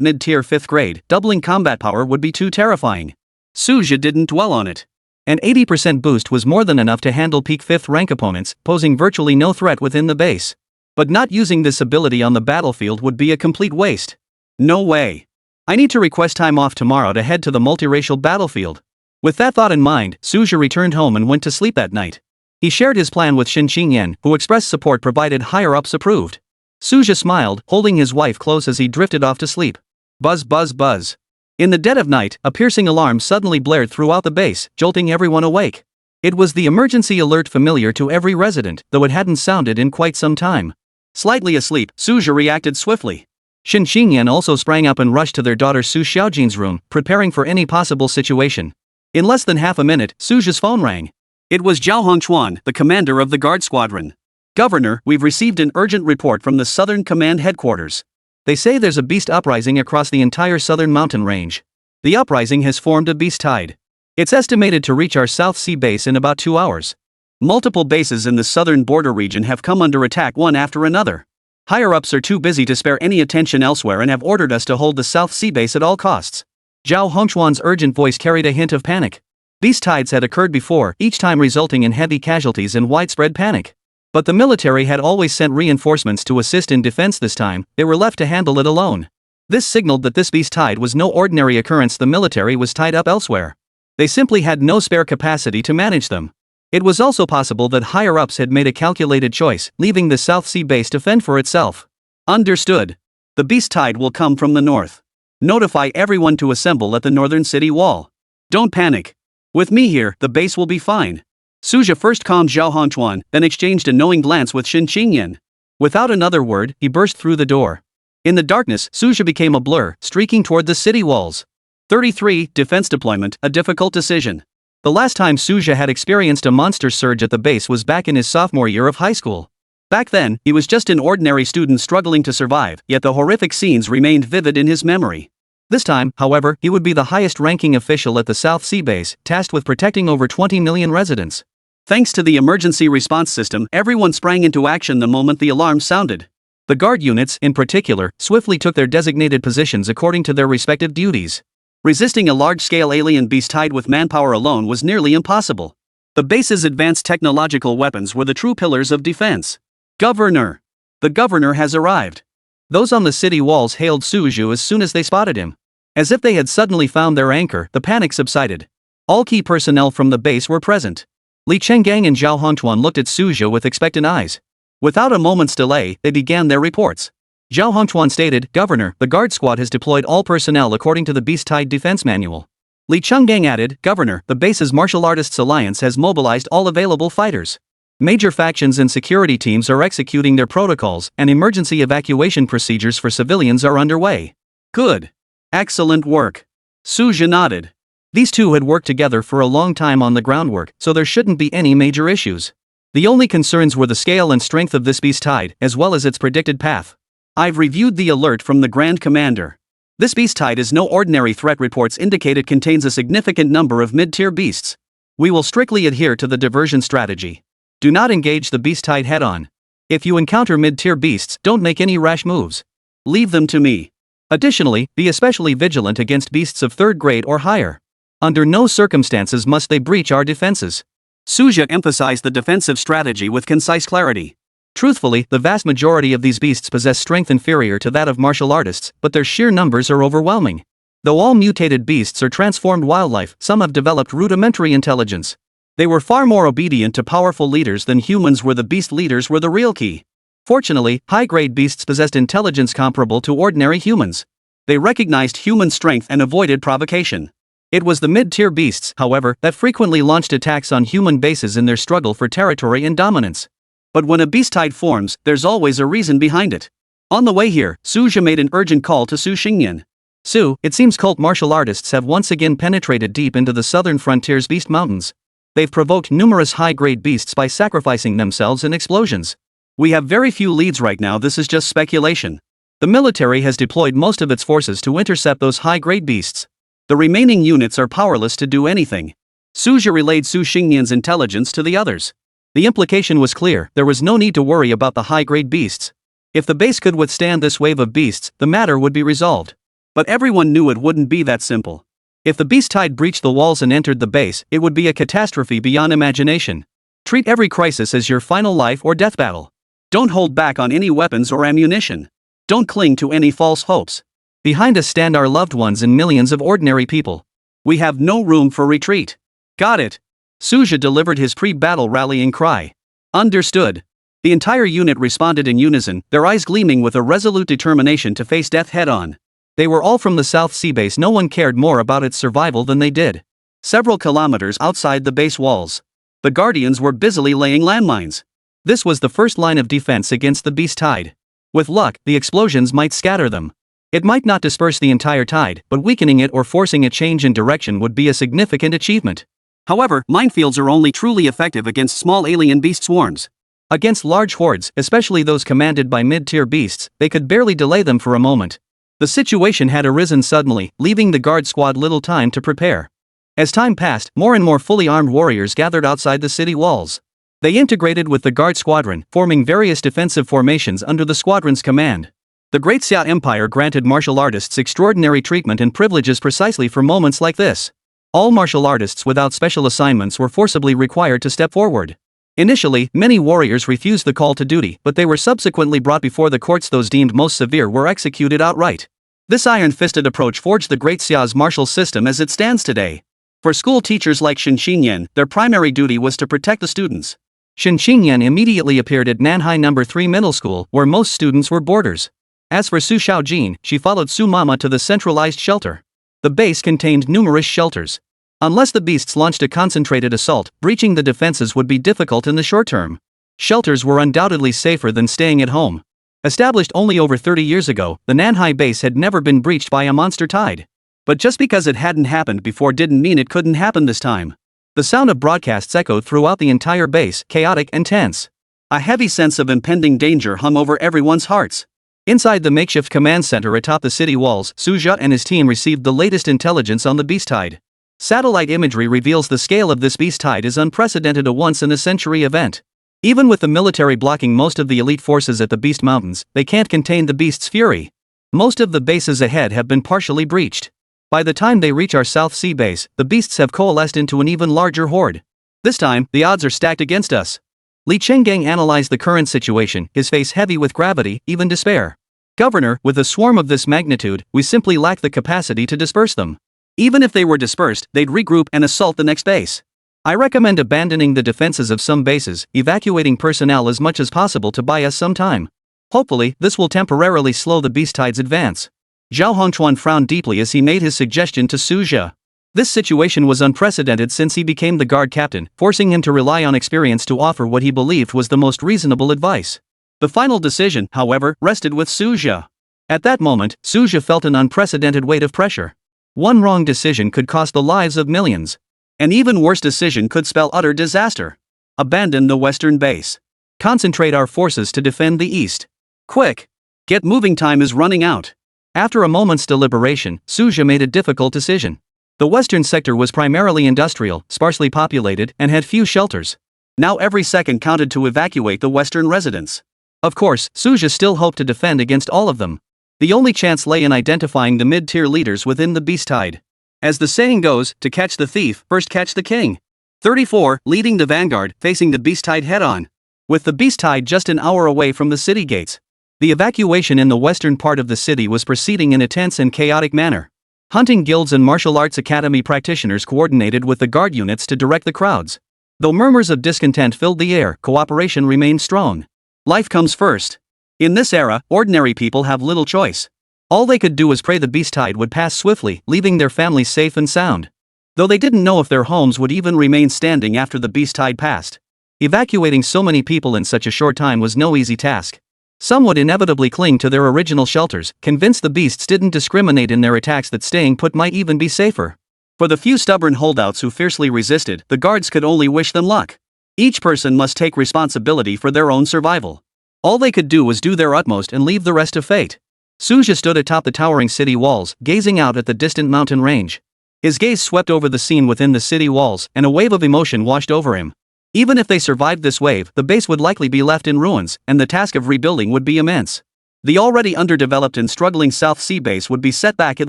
mid-tier 5th grade, doubling combat power would be too terrifying. Suja didn't dwell on it. An 80% boost was more than enough to handle peak 5th rank opponents, posing virtually no threat within the base. But not using this ability on the battlefield would be a complete waste. No way. I need to request time off tomorrow to head to the multiracial battlefield. With that thought in mind, Suja returned home and went to sleep that night. He shared his plan with Shin Qingyan, who expressed support provided higher-ups approved. Suja smiled, holding his wife close as he drifted off to sleep. Buzz buzz buzz. In the dead of night, a piercing alarm suddenly blared throughout the base, jolting everyone awake. It was the emergency alert familiar to every resident, though it hadn't sounded in quite some time. Slightly asleep, Suja reacted swiftly. Shin Qingyan also sprang up and rushed to their daughter Su Xiaojin's room, preparing for any possible situation. In less than half a minute, Suja's phone rang. It was Zhao Hongchuan, the commander of the guard squadron. Governor, we've received an urgent report from the Southern Command headquarters. They say there's a beast uprising across the entire southern mountain range. The uprising has formed a beast tide. It's estimated to reach our South Sea base in about 2 hours. Multiple bases in the southern border region have come under attack one after another. Higher-ups are too busy to spare any attention elsewhere and have ordered us to hold the South Sea base at all costs. Zhao Hongchuan's urgent voice carried a hint of panic. Beast tides had occurred before, each time resulting in heavy casualties and widespread panic. But the military had always sent reinforcements to assist in defense. This time, they were left to handle it alone. This signaled that this beast tide was no ordinary occurrence. The military was tied up elsewhere. They simply had no spare capacity to manage them. It was also possible that higher-ups had made a calculated choice, leaving the South Sea base to fend for itself. Understood. The beast tide will come from the north. Notify everyone to assemble at the northern city wall. Don't panic. With me here, the base will be fine. Suja first calmed Zhao Hongchuan, then exchanged a knowing glance with Shen Qingyan. Without another word, he burst through the door. In the darkness, Suja became a blur, streaking toward the city walls. 33. Defense deployment, a difficult decision. The last time Suja had experienced a monster surge at the base was back in his sophomore year of high school. Back then, he was just an ordinary student struggling to survive, yet the horrific scenes remained vivid in his memory. This time, however, he would be the highest-ranking official at the South Sea base, tasked with protecting over 20 million residents. Thanks to the emergency response system, everyone sprang into action the moment the alarm sounded. The guard units, in particular, swiftly took their designated positions according to their respective duties. Resisting a large-scale alien beast tide with manpower alone was nearly impossible. The base's advanced technological weapons were the true pillars of defense. Governor! The governor has arrived. Those on the city walls hailed Suju as soon as they spotted him. As if they had suddenly found their anchor, the panic subsided. All key personnel from the base were present. Li Chenggang and Zhao Hongchuan looked at Suju with expectant eyes. Without a moment's delay, they began their reports. Zhao Hongchuan stated, "Governor, the guard squad has deployed all personnel according to the Beast Tide Defense Manual." Li Chenggang added, "Governor, the base's Martial Artists Alliance has mobilized all available fighters. Major factions and security teams are executing their protocols, and emergency evacuation procedures for civilians are underway." Good. Excellent work. Suja nodded. These two had worked together for a long time on the groundwork, so there shouldn't be any major issues. The only concerns were the scale and strength of this beast tide, as well as its predicted path. I've reviewed the alert from the Grand Commander. This beast tide is no ordinary threat. Reports indicate it contains a significant number of mid-tier beasts. We will strictly adhere to the diversion strategy. Do not engage the beast tide head-on. If you encounter mid-tier beasts, don't make any rash moves. Leave them to me. Additionally, be especially vigilant against beasts of 3rd grade or higher. Under no circumstances must they breach our defenses. Suja emphasized the defensive strategy with concise clarity. Truthfully, the vast majority of these beasts possess strength inferior to that of martial artists, but their sheer numbers are overwhelming. Though all mutated beasts are transformed wildlife, some have developed rudimentary intelligence. They were far more obedient to powerful leaders than humans were. The beast leaders were the real key. Fortunately, high-grade beasts possessed intelligence comparable to ordinary humans. They recognized human strength and avoided provocation. It was the mid-tier beasts, however, that frequently launched attacks on human bases in their struggle for territory and dominance. But when a beast tide forms, there's always a reason behind it. On the way here, Suja made an urgent call to Su Xingyan. "Su, it seems cult martial artists have once again penetrated deep into the southern frontier's beast mountains. They've provoked numerous high-grade beasts by sacrificing themselves in explosions. We have very few leads right now. This is just speculation. The military has deployed most of its forces to intercept those high-grade beasts. The remaining units are powerless to do anything." Suja relayed Su Xingyan's intelligence to the others. The implication was clear: there was no need to worry about the high-grade beasts. If the base could withstand this wave of beasts, the matter would be resolved. But everyone knew it wouldn't be that simple. If the beast tide breached the walls and entered the base, it would be a catastrophe beyond imagination. Treat every crisis as your final life or death battle. Don't hold back on any weapons or ammunition. Don't cling to any false hopes. Behind us stand our loved ones and millions of ordinary people. We have no room for retreat. Got it. Suja delivered his pre-battle rallying cry. Understood. The entire unit responded in unison, their eyes gleaming with a resolute determination to face death head-on. They were all from the South Sea base. No one cared more about its survival than they did. Several kilometers outside the base walls, the Guardians were busily laying landmines. This was the first line of defense against the beast tide. With luck, the explosions might scatter them. It might not disperse the entire tide, but weakening it or forcing a change in direction would be a significant achievement. However, minefields are only truly effective against small alien beast swarms. Against large hordes, especially those commanded by mid-tier beasts, they could barely delay them for a moment. The situation had arisen suddenly, leaving the guard squad little time to prepare. As time passed, more and more fully armed warriors gathered outside the city walls. They integrated with the guard squadron, forming various defensive formations under the squadron's command. The Great Xia Empire granted martial artists extraordinary treatment and privileges precisely for moments like this. All martial artists without special assignments were forcibly required to step forward. Initially, many warriors refused the call to duty, but they were subsequently brought before the courts. Those deemed most severe were executed outright. This iron-fisted approach forged the Great Xia's martial system as it stands today. For school teachers like Shen Xingyan, their primary duty was to protect the students. Shen Xingyan immediately appeared at Nanhai No. 3 Middle School, where most students were boarders. As for Su Xiaojin, she followed Su Mama to the centralized shelter. The base contained numerous shelters. Unless the beasts launched a concentrated assault, breaching the defenses would be difficult in the short term. Shelters were undoubtedly safer than staying at home. Established only over 30 years ago, the Nanhai base had never been breached by a monster tide. But just because it hadn't happened before didn't mean it couldn't happen this time. The sound of broadcasts echoed throughout the entire base, chaotic and tense. A heavy sense of impending danger hung over everyone's hearts. Inside the makeshift command center atop the city walls, Su Zhe and his team received the latest intelligence on the beast tide. Satellite imagery reveals the scale of this beast tide is unprecedented, a once-in-a-century event. Even with the military blocking most of the elite forces at the Beast Mountains, they can't contain the beast's fury. Most of the bases ahead have been partially breached. By the time they reach our South Sea base, the beasts have coalesced into an even larger horde. This time, the odds are stacked against us. Li Chenggang analyzed the current situation, his face heavy with gravity, even despair. Governor, with a swarm of this magnitude, we simply lack the capacity to disperse them. Even if they were dispersed, they'd regroup and assault the next base. I recommend abandoning the defenses of some bases, evacuating personnel as much as possible to buy us some time. Hopefully, this will temporarily slow the beast tide's advance. Zhao Hongchuan frowned deeply as he made his suggestion to Su Zhe. This situation was unprecedented since he became the guard captain, forcing him to rely on experience to offer what he believed was the most reasonable advice. The final decision, however, rested with Su Zhe. At that moment, Su Zhe felt an unprecedented weight of pressure. One wrong decision could cost the lives of millions. An even worse decision could spell utter disaster. Abandon the western base. Concentrate our forces to defend the east. Quick! Get moving, time is running out. After a moment's deliberation, Su Zhe made a difficult decision. The western sector was primarily industrial, sparsely populated, and had few shelters. Now every second counted to evacuate the western residents. Of course, Su Zhe still hoped to defend against all of them. The only chance lay in identifying the mid-tier leaders within the beast tide. As the saying goes, to catch the thief, first catch the king. 34, leading the vanguard, facing the beast tide head-on. With the beast tide just an hour away from the city gates, the evacuation in the western part of the city was proceeding in a tense and chaotic manner. Hunting guilds and martial arts academy practitioners coordinated with the guard units to direct the crowds. Though murmurs of discontent filled the air, cooperation remained strong. Life comes first. In this era, ordinary people have little choice. All they could do was pray the beast tide would pass swiftly, leaving their families safe and sound. Though they didn't know if their homes would even remain standing after the beast tide passed. Evacuating so many people in such a short time was no easy task. Some would inevitably cling to their original shelters, convinced the beasts didn't discriminate in their attacks, that staying put might even be safer. For the few stubborn holdouts who fiercely resisted, the guards could only wish them luck. Each person must take responsibility for their own survival. All they could do was do their utmost and leave the rest to fate. Su Zhe stood atop the towering city walls, gazing out at the distant mountain range. His gaze swept over the scene within the city walls, and a wave of emotion washed over him. Even if they survived this wave, the base would likely be left in ruins, and the task of rebuilding would be immense. The already underdeveloped and struggling South Sea base would be set back at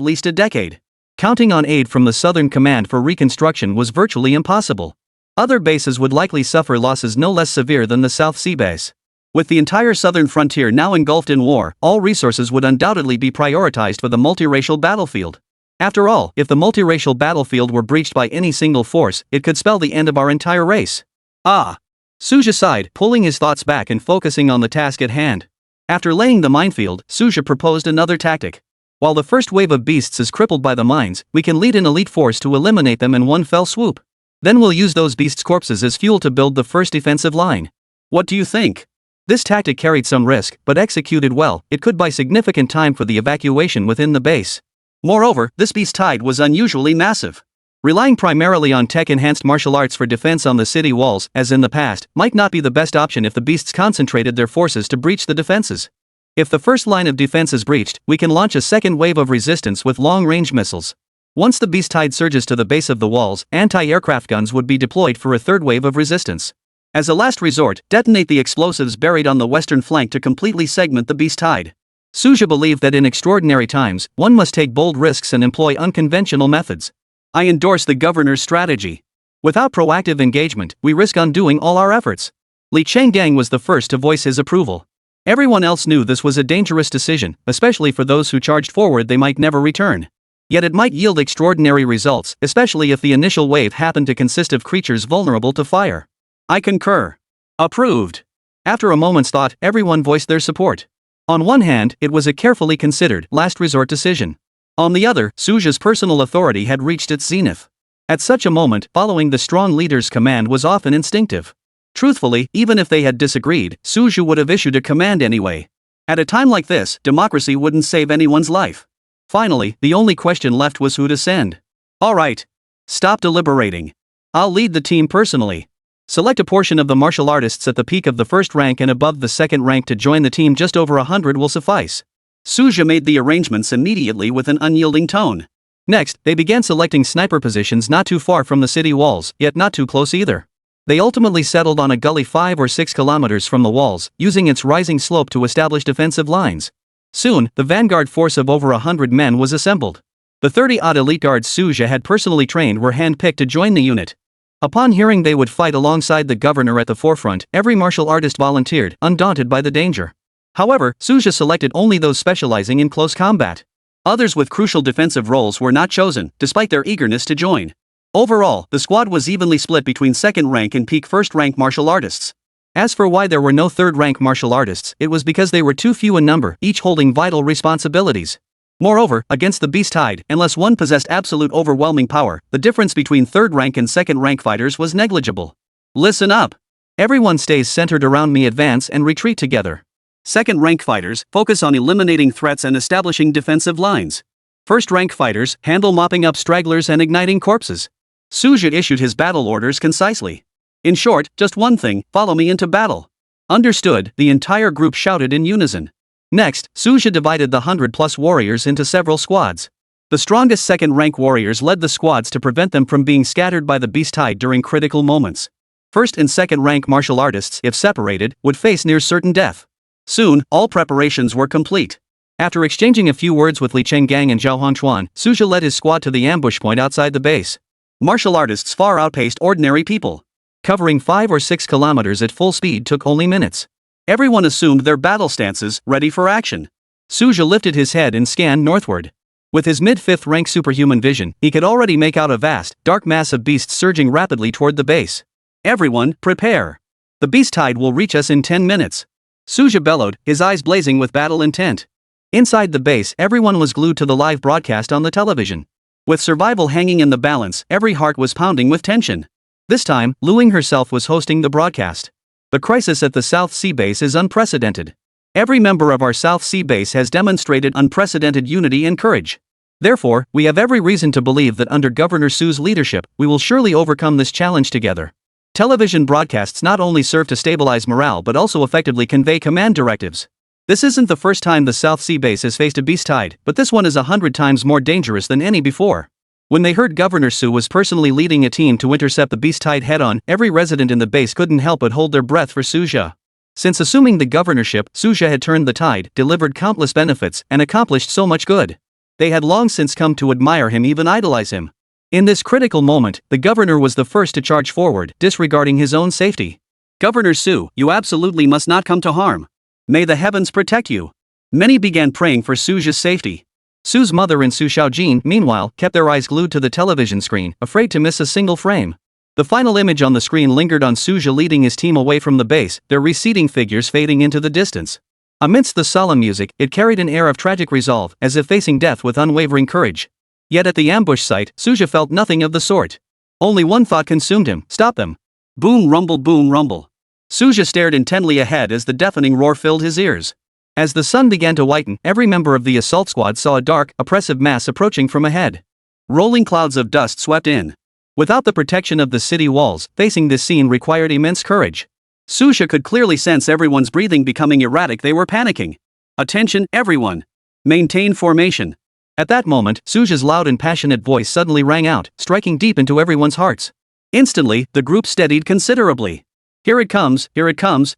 least a decade. Counting on aid from the Southern Command for reconstruction was virtually impossible. Other bases would likely suffer losses no less severe than the South Sea base. With the entire southern frontier now engulfed in war, all resources would undoubtedly be prioritized for the multiracial battlefield. After all, if the multiracial battlefield were breached by any single force, it could spell the end of our entire race. Ah! Su Zhe sighed, pulling his thoughts back and focusing on the task at hand. After laying the minefield, Su Zhe proposed another tactic. While the first wave of beasts is crippled by the mines, we can lead an elite force to eliminate them in one fell swoop. Then we'll use those beasts' corpses as fuel to build the first defensive line. What do you think? This tactic carried some risk, but executed well, it could buy significant time for the evacuation within the base. Moreover, this beast tide was unusually massive. Relying primarily on tech-enhanced martial arts for defense on the city walls, as in the past, might not be the best option if the beasts concentrated their forces to breach the defenses. If the first line of defense is breached, we can launch a second wave of resistance with long-range missiles. Once the beast tide surges to the base of the walls, anti-aircraft guns would be deployed for a third wave of resistance. As a last resort, detonate the explosives buried on the western flank to completely segment the beast tide. Suja believed that in extraordinary times, one must take bold risks and employ unconventional methods. I endorse the governor's strategy. Without proactive engagement, we risk undoing all our efforts. Li Changgang was the first to voice his approval. Everyone else knew this was a dangerous decision, especially for those who charged forward they might never return. Yet it might yield extraordinary results, especially if the initial wave happened to consist of creatures vulnerable to fire. I concur. Approved. After a moment's thought, everyone voiced their support. On one hand, it was a carefully considered, last resort decision. On the other, Suja's personal authority had reached its zenith. At such a moment, following the strong leader's command was often instinctive. Truthfully, even if they had disagreed, Suja would have issued a command anyway. At a time like this, democracy wouldn't save anyone's life. Finally, the only question left was who to send. Alright. Stop deliberating. I'll lead the team personally. Select a portion of the martial artists at the peak of the first rank and above the second rank to join the team. Just over 100 will suffice. Suja made the arrangements immediately with an unyielding tone. Next, they began selecting sniper positions not too far from the city walls, yet not too close either. They ultimately settled on a gully 5 or 6 kilometers from the walls, using its rising slope to establish defensive lines. Soon, the vanguard force of over 100 men was assembled. The 30-odd elite guards Suja had personally trained were hand-picked to join the unit. Upon hearing they would fight alongside the governor at the forefront, every martial artist volunteered, undaunted by the danger. However, Suja selected only those specializing in close combat. Others with crucial defensive roles were not chosen, despite their eagerness to join. Overall, the squad was evenly split between second-rank and peak first-rank martial artists. As for why there were no third-rank martial artists, it was because they were too few in number, each holding vital responsibilities. Moreover, against the beast tide, unless one possessed absolute overwhelming power, the difference between third-rank and second-rank fighters was negligible. Listen up. Everyone stays centered around me. Advance and retreat together. Second-rank fighters focus on eliminating threats and establishing defensive lines. First-rank fighters handle mopping up stragglers and igniting corpses. Suja issued his battle orders concisely. In short, just one thing: follow me into battle. Understood, the entire group shouted in unison. Next, Suja divided the 100-plus warriors into several squads. The strongest second-rank warriors led the squads to prevent them from being scattered by the beast tide during critical moments. First and second-rank martial artists, if separated, would face near certain death. Soon, all preparations were complete. After exchanging a few words with Li Changgang and Zhao Hongchuan, Suja led his squad to the ambush point outside the base. Martial artists far outpaced ordinary people. Covering 5 or 6 kilometers at full speed took only minutes. Everyone assumed their battle stances, ready for action. Suja lifted his head and scanned northward. With his mid-5th rank superhuman vision, he could already make out a vast, dark mass of beasts surging rapidly toward the base. Everyone, prepare. The beast tide will reach us in 10 minutes. Suja bellowed, his eyes blazing with battle intent. Inside the base, everyone was glued to the live broadcast on the television. With survival hanging in the balance, every heart was pounding with tension. This time, Luing herself was hosting the broadcast. The crisis at the South Sea base is unprecedented. Every member of our South Sea base has demonstrated unprecedented unity and courage. Therefore, we have every reason to believe that under Governor Su's leadership, we will surely overcome this challenge together. Television broadcasts not only serve to stabilize morale but also effectively convey command directives. This isn't the first time the South Sea base has faced a beast tide, but this one is 100 times more dangerous than any before. When they heard Governor Su was personally leading a team to intercept the beast tide head-on, every resident in the base couldn't help but hold their breath for Suja. Since assuming the governorship, Suja had turned the tide, delivered countless benefits, and accomplished so much good. They had long since come to admire him, even idolize him. In this critical moment, the governor was the first to charge forward, disregarding his own safety. Governor Su, you absolutely must not come to harm. May the heavens protect you. Many began praying for Suja's safety. Su's mother and Su Xiaojin, meanwhile, kept their eyes glued to the television screen, afraid to miss a single frame. The final image on the screen lingered on Suja leading his team away from the base, their receding figures fading into the distance. Amidst the solemn music, it carried an air of tragic resolve, as if facing death with unwavering courage. Yet at the ambush site, Suja felt nothing of the sort. Only one thought consumed him: stop them. Boom rumble boom rumble. Suja stared intently ahead as the deafening roar filled his ears. As the sun began to whiten, every member of the assault squad saw a dark, oppressive mass approaching from ahead. Rolling clouds of dust swept in. Without the protection of the city walls, facing this scene required immense courage. Suja could clearly sense everyone's breathing becoming erratic. They were panicking. Attention, everyone. Maintain formation. At that moment, Suja's loud and passionate voice suddenly rang out, striking deep into everyone's hearts. Instantly, the group steadied considerably. Here it comes,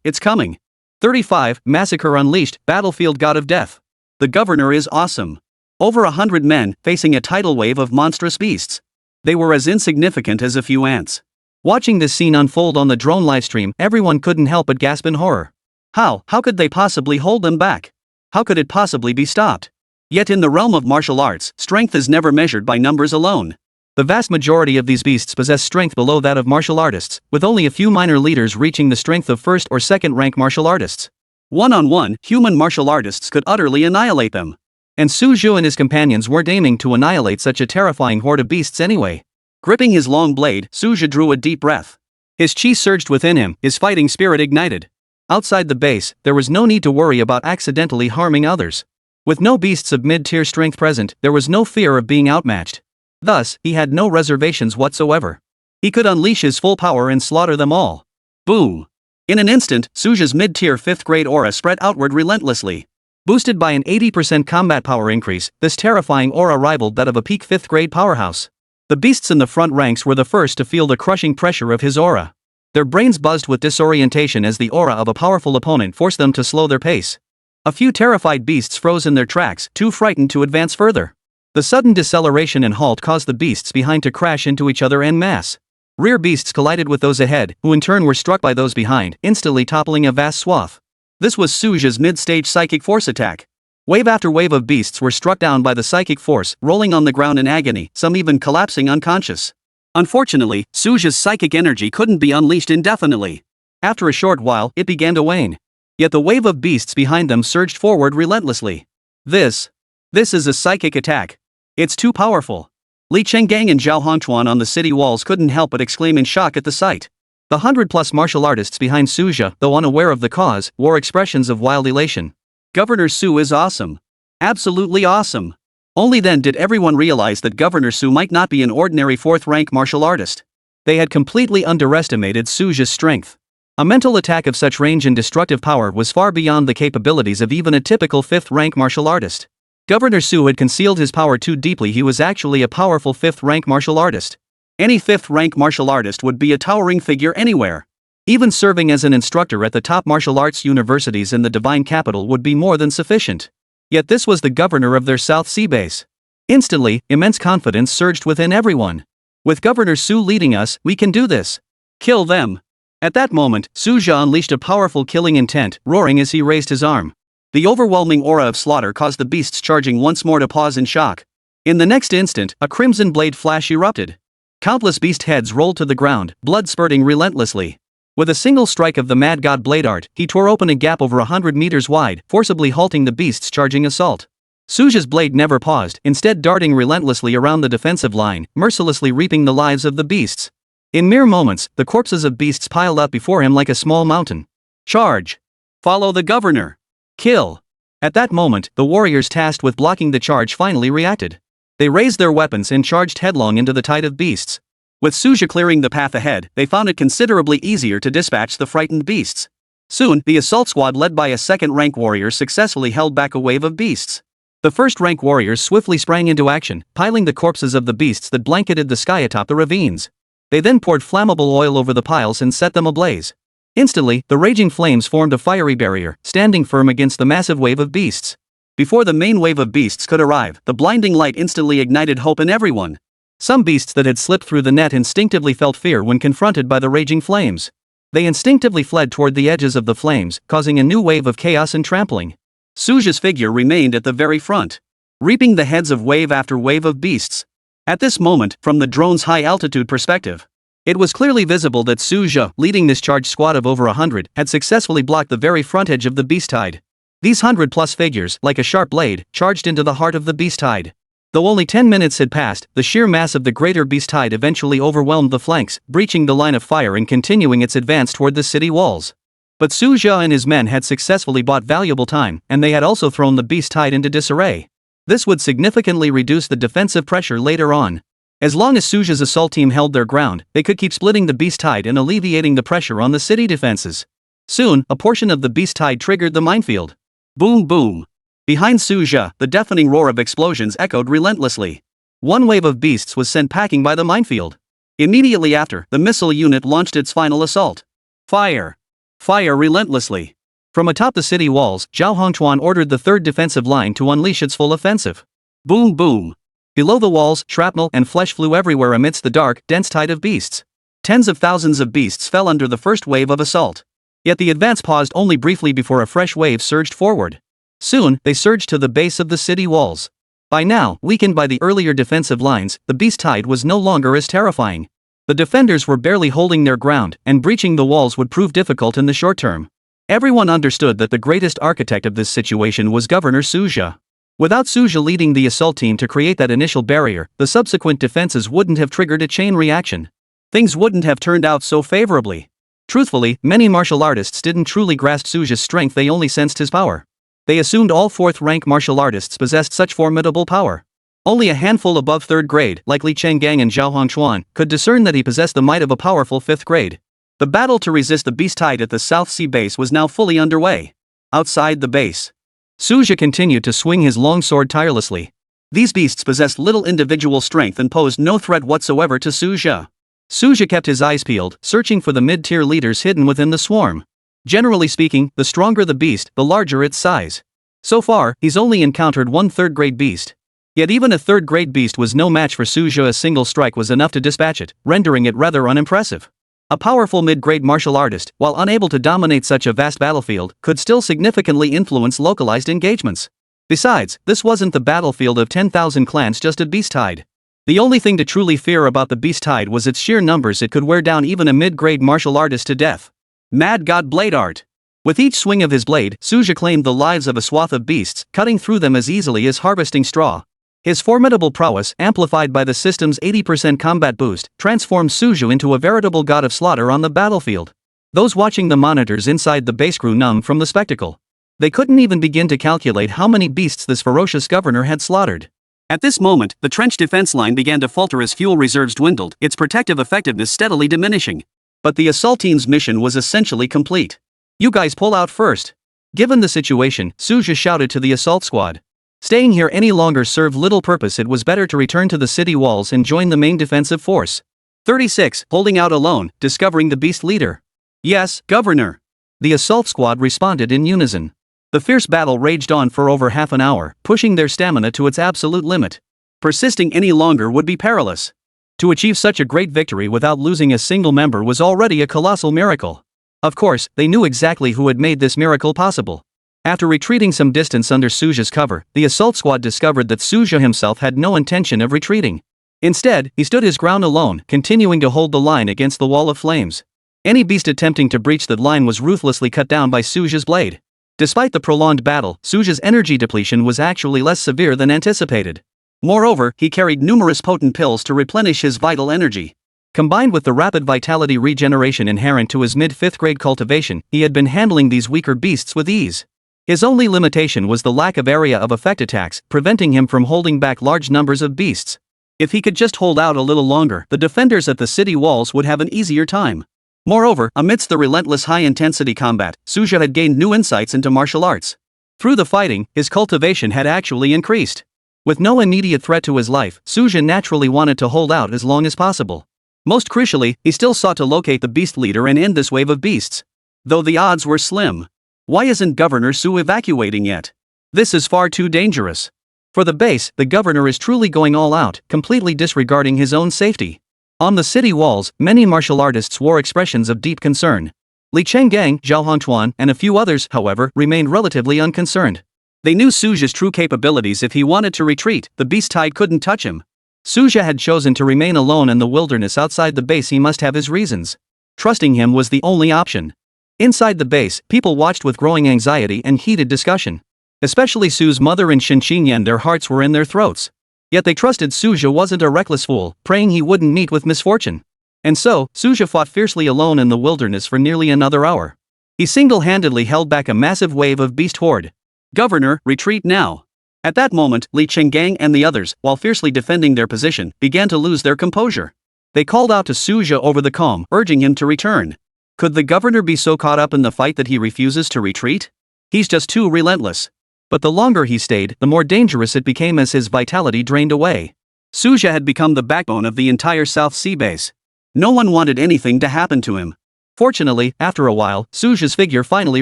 it's coming. 35, Massacre Unleashed, Battlefield God of Death. The governor is awesome. Over 100 men, facing a tidal wave of monstrous beasts. They were as insignificant as a few ants. Watching this scene unfold on the drone livestream, everyone couldn't help but gasp in horror. How could they possibly hold them back? How could it possibly be stopped? Yet in the realm of martial arts, strength is never measured by numbers alone. The vast majority of these beasts possess strength below that of martial artists, with only a few minor leaders reaching the strength of first or second rank martial artists. One-on-one, human martial artists could utterly annihilate them. And Suju and his companions weren't aiming to annihilate such a terrifying horde of beasts anyway. Gripping his long blade, Suju drew a deep breath. His chi surged within him, his fighting spirit ignited. Outside the base, there was no need to worry about accidentally harming others. With no beasts of mid-tier strength present, there was no fear of being outmatched. Thus, he had no reservations whatsoever. He could unleash his full power and slaughter them all. Boom! In an instant, Suja's mid-tier 5th grade aura spread outward relentlessly. Boosted by an 80% combat power increase, this terrifying aura rivaled that of a peak 5th grade powerhouse. The beasts in the front ranks were the first to feel the crushing pressure of his aura. Their brains buzzed with disorientation as the aura of a powerful opponent forced them to slow their pace. A few terrified beasts froze in their tracks, too frightened to advance further. The sudden deceleration and halt caused the beasts behind to crash into each other en masse. Rear beasts collided with those ahead, who in turn were struck by those behind, instantly toppling a vast swath. This was Suja's mid-stage psychic force attack. Wave after wave of beasts were struck down by the psychic force, rolling on the ground in agony, some even collapsing unconscious. Unfortunately, Suja's psychic energy couldn't be unleashed indefinitely. After a short while, it began to wane. Yet the wave of beasts behind them surged forward relentlessly. This is a psychic attack. It's too powerful. Li Chenggang and Zhao Hongchuan on the city walls couldn't help but exclaim in shock at the sight. The 100+ martial artists behind Suja, though unaware of the cause, wore expressions of wild elation. Governor Su is awesome. Absolutely awesome. Only then did everyone realize that Governor Su might not be an ordinary 4th-rank martial artist. They had completely underestimated Suja's strength. A mental attack of such range and destructive power was far beyond the capabilities of even a typical 5th-rank martial artist. Governor Su had concealed his power too deeply. He was actually a powerful 5th-rank martial artist. Any 5th-rank martial artist would be a towering figure anywhere. Even serving as an instructor at the top martial arts universities in the Divine Capital would be more than sufficient. Yet this was the governor of their South Sea base. Instantly, immense confidence surged within everyone. With Governor Su leading us, we can do this. Kill them. At that moment, Suja unleashed a powerful killing intent, roaring as he raised his arm. The overwhelming aura of slaughter caused the beasts charging once more to pause in shock. In the next instant, a crimson blade flash erupted. Countless beast heads rolled to the ground, blood spurting relentlessly. With a single strike of the mad god blade art, he tore open a gap over 100 meters wide, forcibly halting the beasts' charging assault. Suja's blade never paused, instead darting relentlessly around the defensive line, mercilessly reaping the lives of the beasts. In mere moments, the corpses of beasts piled up before him like a small mountain. Charge! Follow the governor! Kill! At that moment, the warriors tasked with blocking the charge finally reacted. They raised their weapons and charged headlong into the tide of beasts. With Suja clearing the path ahead, they found it considerably easier to dispatch the frightened beasts. Soon, the assault squad led by a 2nd-rank warrior successfully held back a wave of beasts. The 1st-rank warriors swiftly sprang into action, piling the corpses of the beasts that blanketed the sky atop the ravines. They then poured flammable oil over the piles and set them ablaze. Instantly, the raging flames formed a fiery barrier, standing firm against the massive wave of beasts. Before the main wave of beasts could arrive, the blinding light instantly ignited hope in everyone. Some beasts that had slipped through the net instinctively felt fear when confronted by the raging flames. They instinctively fled toward the edges of the flames, causing a new wave of chaos and trampling. Suja's figure remained at the very front, reaping the heads of wave after wave of beasts. At this moment, from the drone's high-altitude perspective, it was clearly visible that Suja, leading this charged squad of over 100, had successfully blocked the very front edge of the beast tide. These 100+ figures, like a sharp blade, charged into the heart of the beast tide. Though only 10 minutes had passed, the sheer mass of the greater beast tide eventually overwhelmed the flanks, breaching the line of fire and continuing its advance toward the city walls. But Suja and his men had successfully bought valuable time, and they had also thrown the beast tide into disarray. This would significantly reduce the defensive pressure later on. As long as Suja's assault team held their ground, they could keep splitting the beast tide and alleviating the pressure on the city defenses. Soon, a portion of the beast tide triggered the minefield. Boom boom. Behind Suja, the deafening roar of explosions echoed relentlessly. One wave of beasts was sent packing by the minefield. Immediately after, the missile unit launched its final assault. Fire! Fire relentlessly! From atop the city walls, Zhao Hongchuan ordered the third defensive line to unleash its full offensive. Boom boom! Below the walls, shrapnel and flesh flew everywhere amidst the dark, dense tide of beasts. Tens of thousands of beasts fell under the first wave of assault. Yet the advance paused only briefly before a fresh wave surged forward. Soon, they surged to the base of the city walls. By now, weakened by the earlier defensive lines, the beast tide was no longer as terrifying. The defenders were barely holding their ground, and breaching the walls would prove difficult in the short term. Everyone understood that the greatest architect of this situation was Governor Suja. Without Suja leading the assault team to create that initial barrier, the subsequent defenses wouldn't have triggered a chain reaction. Things wouldn't have turned out so favorably. Truthfully, many martial artists didn't truly grasp Suja's strength, they only sensed his power. They assumed all fourth-rank martial artists possessed such formidable power. Only a handful above third grade, like Li Chenggang and Zhao Hongchuan, could discern that he possessed the might of a powerful fifth grade. The battle to resist the beast tide at the South Sea base was now fully underway. Outside the base, Suja continued to swing his long sword tirelessly. These beasts possessed little individual strength and posed no threat whatsoever to Suja. Suja kept his eyes peeled, searching for the mid-tier leaders hidden within the swarm. Generally speaking, the stronger the beast, the larger its size. So far, he's only encountered one third-grade beast. Yet even a third-grade beast was no match for Suja. A single strike was enough to dispatch it, rendering it rather unimpressive. A powerful mid-grade martial artist, while unable to dominate such a vast battlefield, could still significantly influence localized engagements. Besides, this wasn't the battlefield of 10,000 clans, just a beast tide. The only thing to truly fear about the beast tide was its sheer numbers. It could wear down even a mid-grade martial artist to death. Mad God Blade Art. With each swing of his blade, Suja claimed the lives of a swath of beasts, cutting through them as easily as harvesting straw. His formidable prowess, amplified by the system's 80% combat boost, transformed Suju into a veritable god of slaughter on the battlefield. Those watching the monitors inside the base grew numb from the spectacle. They couldn't even begin to calculate how many beasts this ferocious governor had slaughtered. At this moment, the trench defense line began to falter as fuel reserves dwindled, its protective effectiveness steadily diminishing. But the assault team's mission was essentially complete. "You guys pull out first." Given the situation, Suja shouted to the assault squad. Staying here any longer served little purpose. It was better to return to the city walls and join the main defensive force. 36, holding out alone, discovering the beast leader. "Yes, Governor." The assault squad responded in unison. The fierce battle raged on for over half an hour, pushing their stamina to its absolute limit. Persisting any longer would be perilous. To achieve such a great victory without losing a single member was already a colossal miracle. Of course, they knew exactly who had made this miracle possible. After retreating some distance under Suja's cover, the assault squad discovered that Suja himself had no intention of retreating. Instead, he stood his ground alone, continuing to hold the line against the wall of flames. Any beast attempting to breach that line was ruthlessly cut down by Suja's blade. Despite the prolonged battle, Suja's energy depletion was actually less severe than anticipated. Moreover, he carried numerous potent pills to replenish his vital energy. Combined with the rapid vitality regeneration inherent to his mid-5th grade cultivation, he had been handling these weaker beasts with ease. His only limitation was the lack of area of effect attacks, preventing him from holding back large numbers of beasts. If he could just hold out a little longer, the defenders at the city walls would have an easier time. Moreover, amidst the relentless high-intensity combat, Suja had gained new insights into martial arts. Through the fighting, his cultivation had actually increased. With no immediate threat to his life, Suja naturally wanted to hold out as long as possible. Most crucially, he still sought to locate the beast leader and end this wave of beasts. Though the odds were slim. Why isn't Governor Su evacuating yet? This is far too dangerous. For the base, the governor is truly going all out, completely disregarding his own safety. On the city walls, many martial artists wore expressions of deep concern. Li Chenggang, Zhao Hongchuan, and a few others, however, remained relatively unconcerned. They knew Suja's true capabilities. If he wanted to retreat, the beast tide couldn't touch him. Suja had chosen to remain alone in the wilderness outside the base. He must have his reasons. Trusting him was the only option. Inside the base, people watched with growing anxiety and heated discussion. Especially Su's mother and Shen Qingyan, their hearts were in their throats. Yet they trusted Suja wasn't a reckless fool, praying he wouldn't meet with misfortune. And so, Suja fought fiercely alone in the wilderness for nearly another hour. He single-handedly held back a massive wave of beast horde. "Governor, retreat now." At that moment, Li Chenggang and the others, while fiercely defending their position, began to lose their composure. They called out to Suja over the calm, urging him to return. Could the governor be so caught up in the fight that he refuses to retreat? He's just too relentless. But the longer he stayed, the more dangerous it became as his vitality drained away. Suja had become the backbone of the entire South Sea base. No one wanted anything to happen to him. Fortunately, after a while, Suja's figure finally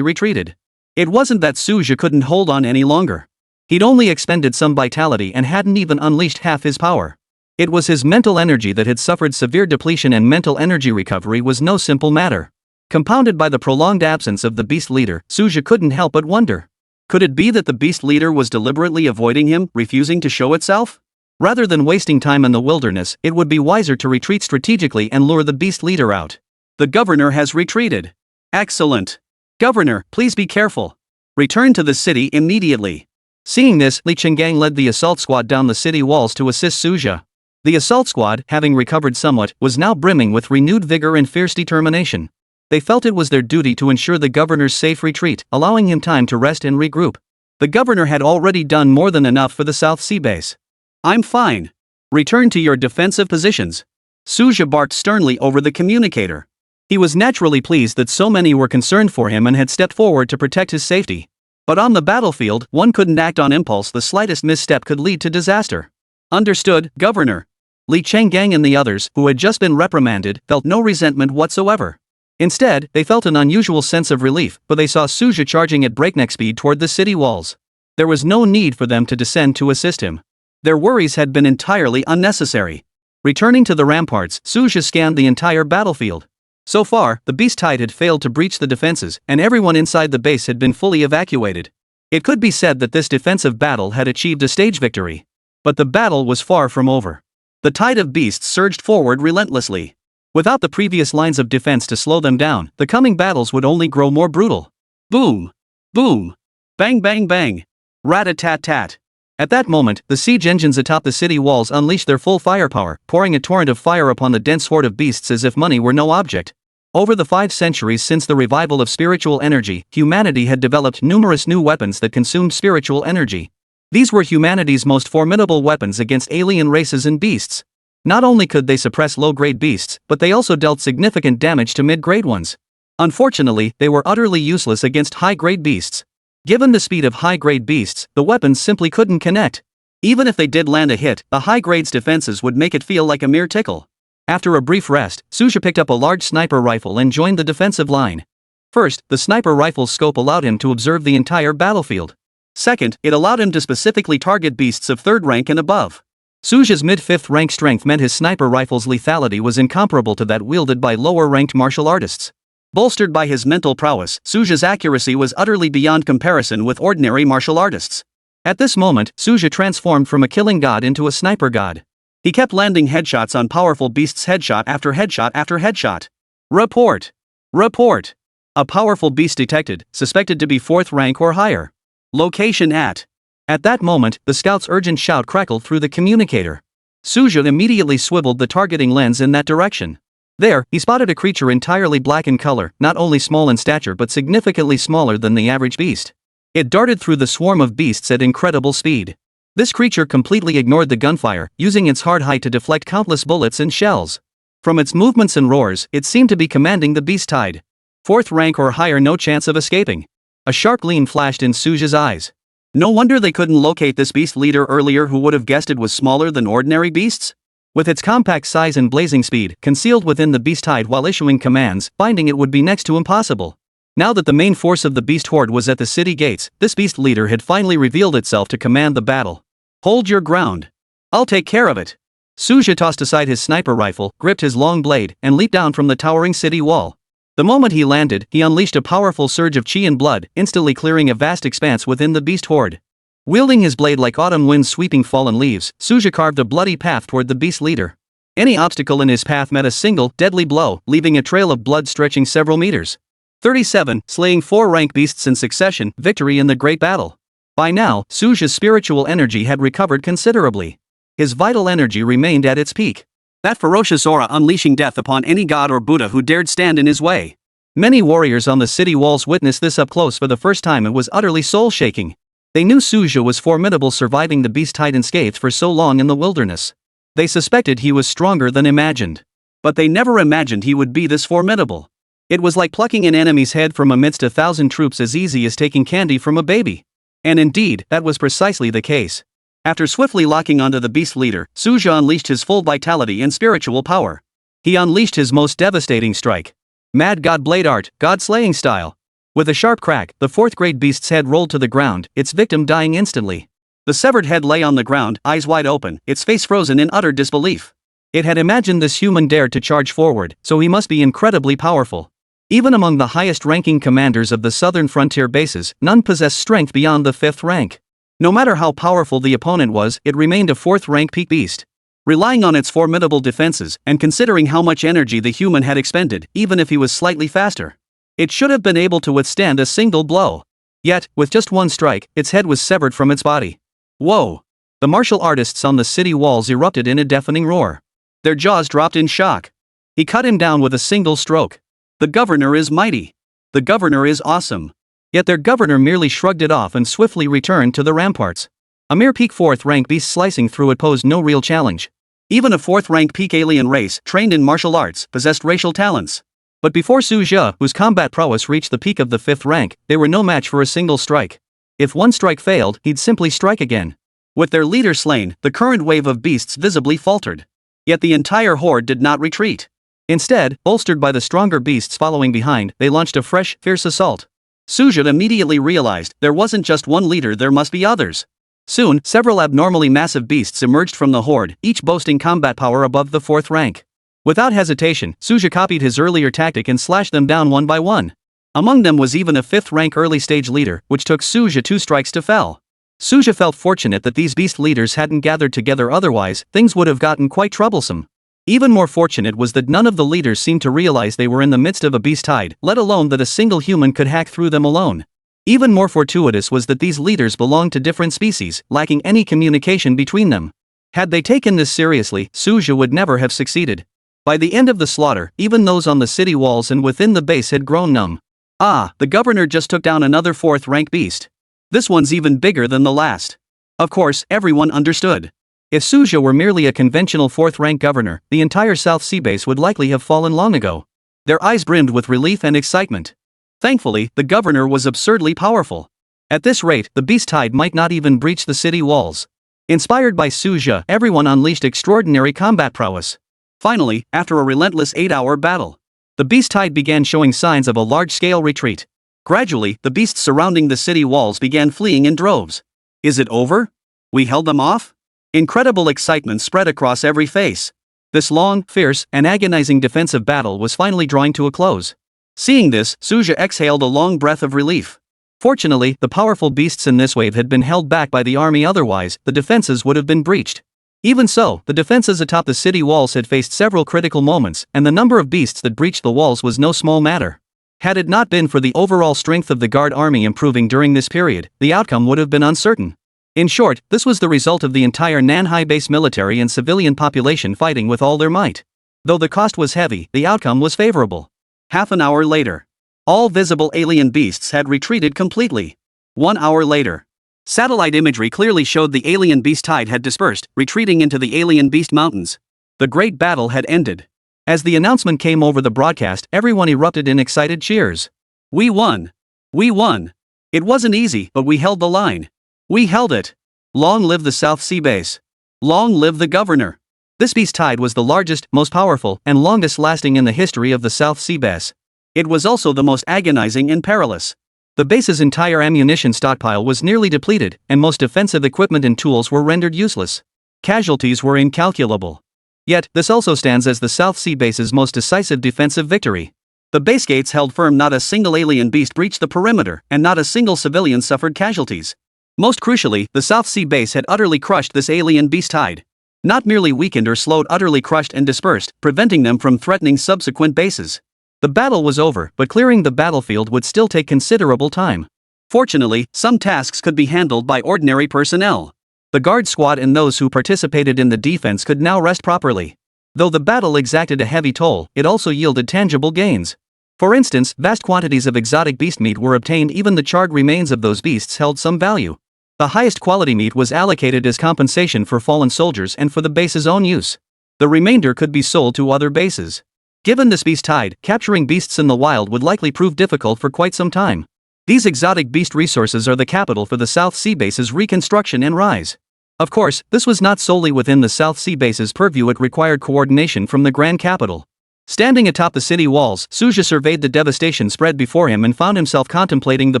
retreated. It wasn't that Suja couldn't hold on any longer. He'd only expended some vitality and hadn't even unleashed half his power. It was his mental energy that had suffered severe depletion, and mental energy recovery was no simple matter. Compounded by the prolonged absence of the beast leader, Suja couldn't help but wonder. Could it be that the beast leader was deliberately avoiding him, refusing to show itself? Rather than wasting time in the wilderness, it would be wiser to retreat strategically and lure the beast leader out. The governor has retreated. Excellent. Governor, please be careful. Return to the city immediately. Seeing this, Li Chenggang led the assault squad down the city walls to assist Suja. The assault squad, having recovered somewhat, was now brimming with renewed vigor and fierce determination. They felt it was their duty to ensure the governor's safe retreat, allowing him time to rest and regroup. The governor had already done more than enough for the South Sea base. I'm fine. Return to your defensive positions. Suja barked sternly over the communicator. He was naturally pleased that so many were concerned for him and had stepped forward to protect his safety. But on the battlefield, one couldn't act on impulse. The slightest misstep could lead to disaster. Understood, Governor. Li Chenggang and the others, who had just been reprimanded, felt no resentment whatsoever. Instead, they felt an unusual sense of relief, for they saw Suja charging at breakneck speed toward the city walls. There was no need for them to descend to assist him. Their worries had been entirely unnecessary. Returning to the ramparts, Suja scanned the entire battlefield. So far, the beast tide had failed to breach the defenses, and everyone inside the base had been fully evacuated. It could be said that this defensive battle had achieved a stage victory. But the battle was far from over. The tide of beasts surged forward relentlessly. Without the previous lines of defense to slow them down, the coming battles would only grow more brutal. Boom! Boom! Bang bang bang! Rat-a-tat-tat! At that moment, the siege engines atop the city walls unleashed their full firepower, pouring a torrent of fire upon the dense horde of beasts as if money were no object. Over the 5 centuries since the revival of spiritual energy, humanity had developed numerous new weapons that consumed spiritual energy. These were humanity's most formidable weapons against alien races and beasts. Not only could they suppress low-grade beasts, but they also dealt significant damage to mid-grade ones. Unfortunately, they were utterly useless against high-grade beasts. Given the speed of high-grade beasts, the weapons simply couldn't connect. Even if they did land a hit, the high-grade's defenses would make it feel like a mere tickle. After a brief rest, Suja picked up a large sniper rifle and joined the defensive line. First, the sniper rifle's scope allowed him to observe the entire battlefield. Second, it allowed him to specifically target beasts of 3rd rank and above. Suja's mid-5th rank strength meant his sniper rifle's lethality was incomparable to that wielded by lower-ranked martial artists. Bolstered by his mental prowess, Suja's accuracy was utterly beyond comparison with ordinary martial artists. At this moment, Suja transformed from a killing god into a sniper god. He kept landing headshots on powerful beasts, headshot after headshot after headshot. Report! Report! A powerful beast detected, suspected to be 4th rank or higher. Location at. At that moment, the scout's urgent shout crackled through the communicator. Suja immediately swiveled the targeting lens in that direction. There, he spotted a creature entirely black in color, not only small in stature but significantly smaller than the average beast. It darted through the swarm of beasts at incredible speed. This creature completely ignored the gunfire, using its hard height to deflect countless bullets and shells. From its movements and roars, it seemed to be commanding the beast tide. 4th rank or higher, no chance of escaping. A sharp gleam flashed in Suja's eyes. No wonder they couldn't locate this beast leader earlier. Who would have guessed it was smaller than ordinary beasts? With its compact size and blazing speed, concealed within the beast tide while issuing commands, finding it would be next to impossible. Now that the main force of the beast horde was at the city gates, this beast leader had finally revealed itself to command the battle. Hold your ground. I'll take care of it. Suja tossed aside his sniper rifle, gripped his long blade, and leaped down from the towering city wall. The moment he landed, he unleashed a powerful surge of chi and blood, instantly clearing a vast expanse within the beast horde. Wielding his blade like autumn winds sweeping fallen leaves, Suja carved a bloody path toward the beast leader. Any obstacle in his path met a single, deadly blow, leaving a trail of blood stretching several meters. 37, slaying 4 rank beasts in succession, victory in the great battle. By now, Suja's spiritual energy had recovered considerably. His vital energy remained at its peak. That ferocious aura unleashing death upon any god or Buddha who dared stand in his way. Many warriors on the city walls witnessed this up close for the first time. It was utterly soul-shaking. They knew Suja was formidable, surviving the beast tide unscathed for so long in the wilderness. They suspected he was stronger than imagined. But they never imagined he would be this formidable. It was like plucking an enemy's head from amidst 1,000 troops as easy as taking candy from a baby. And indeed, that was precisely the case. After swiftly locking onto the beast leader, Suja unleashed his full vitality and spiritual power. He unleashed his most devastating strike. Mad God Blade Art, God-slaying style. With a sharp crack, the fourth-grade beast's head rolled to the ground, its victim dying instantly. The severed head lay on the ground, eyes wide open, its face frozen in utter disbelief. It had imagined this human dared to charge forward, so he must be incredibly powerful. Even among the highest-ranking commanders of the southern frontier bases, none possessed strength beyond the 5th rank. No matter how powerful the opponent was, it remained a 4th-rank peak beast. Relying on its formidable defenses, and considering how much energy the human had expended, even if he was slightly faster, it should have been able to withstand a single blow. Yet, with just one strike, its head was severed from its body. Whoa! The martial artists on the city walls erupted in a deafening roar. Their jaws dropped in shock. He cut him down with a single stroke. The governor is mighty. The governor is awesome. Yet their governor merely shrugged it off and swiftly returned to the ramparts. A mere peak 4th rank beast slicing through it posed no real challenge. Even a 4th rank peak alien race, trained in martial arts, possessed racial talents. But before Suja, whose combat prowess reached the peak of the 5th rank, they were no match for a single strike. If one strike failed, he'd simply strike again. With their leader slain, the current wave of beasts visibly faltered. Yet the entire horde did not retreat. Instead, bolstered by the stronger beasts following behind, they launched a fresh, fierce assault. Suja immediately realized there wasn't just one leader, there must be others. Soon, several abnormally massive beasts emerged from the horde, each boasting combat power above the 4th rank. Without hesitation, Suja copied his earlier tactic and slashed them down one by one. Among them was even a 5th rank early stage leader, which took Suja 2 strikes to fell. Suja felt fortunate that these beast leaders hadn't gathered together, otherwise, things would have gotten quite troublesome. Even more fortunate was that none of the leaders seemed to realize they were in the midst of a beast tide, let alone that a single human could hack through them alone. Even more fortuitous was that these leaders belonged to different species, lacking any communication between them. Had they taken this seriously, Suja would never have succeeded. By the end of the slaughter, even those on the city walls and within the base had grown numb. Ah, the governor just took down another 4th rank beast. This one's even bigger than the last. Of course, everyone understood. If Suja were merely a conventional 4th rank governor, the entire South Sea base would likely have fallen long ago. Their eyes brimmed with relief and excitement. Thankfully, the governor was absurdly powerful. At this rate, the beast tide might not even breach the city walls. Inspired by Suja, everyone unleashed extraordinary combat prowess. Finally, after a relentless 8-hour battle, the beast tide began showing signs of a large-scale retreat. Gradually, the beasts surrounding the city walls began fleeing in droves. Is it over? We held them off? Incredible excitement spread across every face. This long, fierce, and agonizing defensive battle was finally drawing to a close. Seeing this, Suja exhaled a long breath of relief. Fortunately, the powerful beasts in this wave had been held back by the army, otherwise, the defenses would have been breached. Even so, the defenses atop the city walls had faced several critical moments, and the number of beasts that breached the walls was no small matter. Had it not been for the overall strength of the Guard army improving during this period, the outcome would have been uncertain. In short, this was the result of the entire Nanhai base military and civilian population fighting with all their might. Though the cost was heavy, the outcome was favorable. Half an hour later, all visible alien beasts had retreated completely. 1 hour later, satellite imagery clearly showed the alien beast tide had dispersed, retreating into the alien beast mountains. The great battle had ended. As the announcement came over the broadcast, everyone erupted in excited cheers. We won! We won! It wasn't easy, but we held the line. We held it. Long live the South Sea base. Long live the governor. This beast tide was the largest, most powerful, and longest lasting in the history of the South Sea base. It was also the most agonizing and perilous. The base's entire ammunition stockpile was nearly depleted, and most defensive equipment and tools were rendered useless. Casualties were incalculable. Yet, this also stands as the South Sea base's most decisive defensive victory. The base gates held firm, not a single alien beast breached the perimeter, and not a single civilian suffered casualties. Most crucially, the South Sea base had utterly crushed this alien beast tide. Not merely weakened or slowed, utterly crushed and dispersed, preventing them from threatening subsequent bases. The battle was over, but clearing the battlefield would still take considerable time. Fortunately, some tasks could be handled by ordinary personnel. The guard squad and those who participated in the defense could now rest properly. Though the battle exacted a heavy toll, it also yielded tangible gains. For instance, vast quantities of exotic beast meat were obtained. Even the charred remains of those beasts held some value. The highest quality meat was allocated as compensation for fallen soldiers and for the base's own use. The remainder could be sold to other bases. Given this beast tide, capturing beasts in the wild would likely prove difficult for quite some time. These exotic beast resources are the capital for the South Sea Base's reconstruction and rise. Of course, this was not solely within the South Sea Base's purview, it required coordination from the Grand Capital. Standing atop the city walls, Suja surveyed the devastation spread before him and found himself contemplating the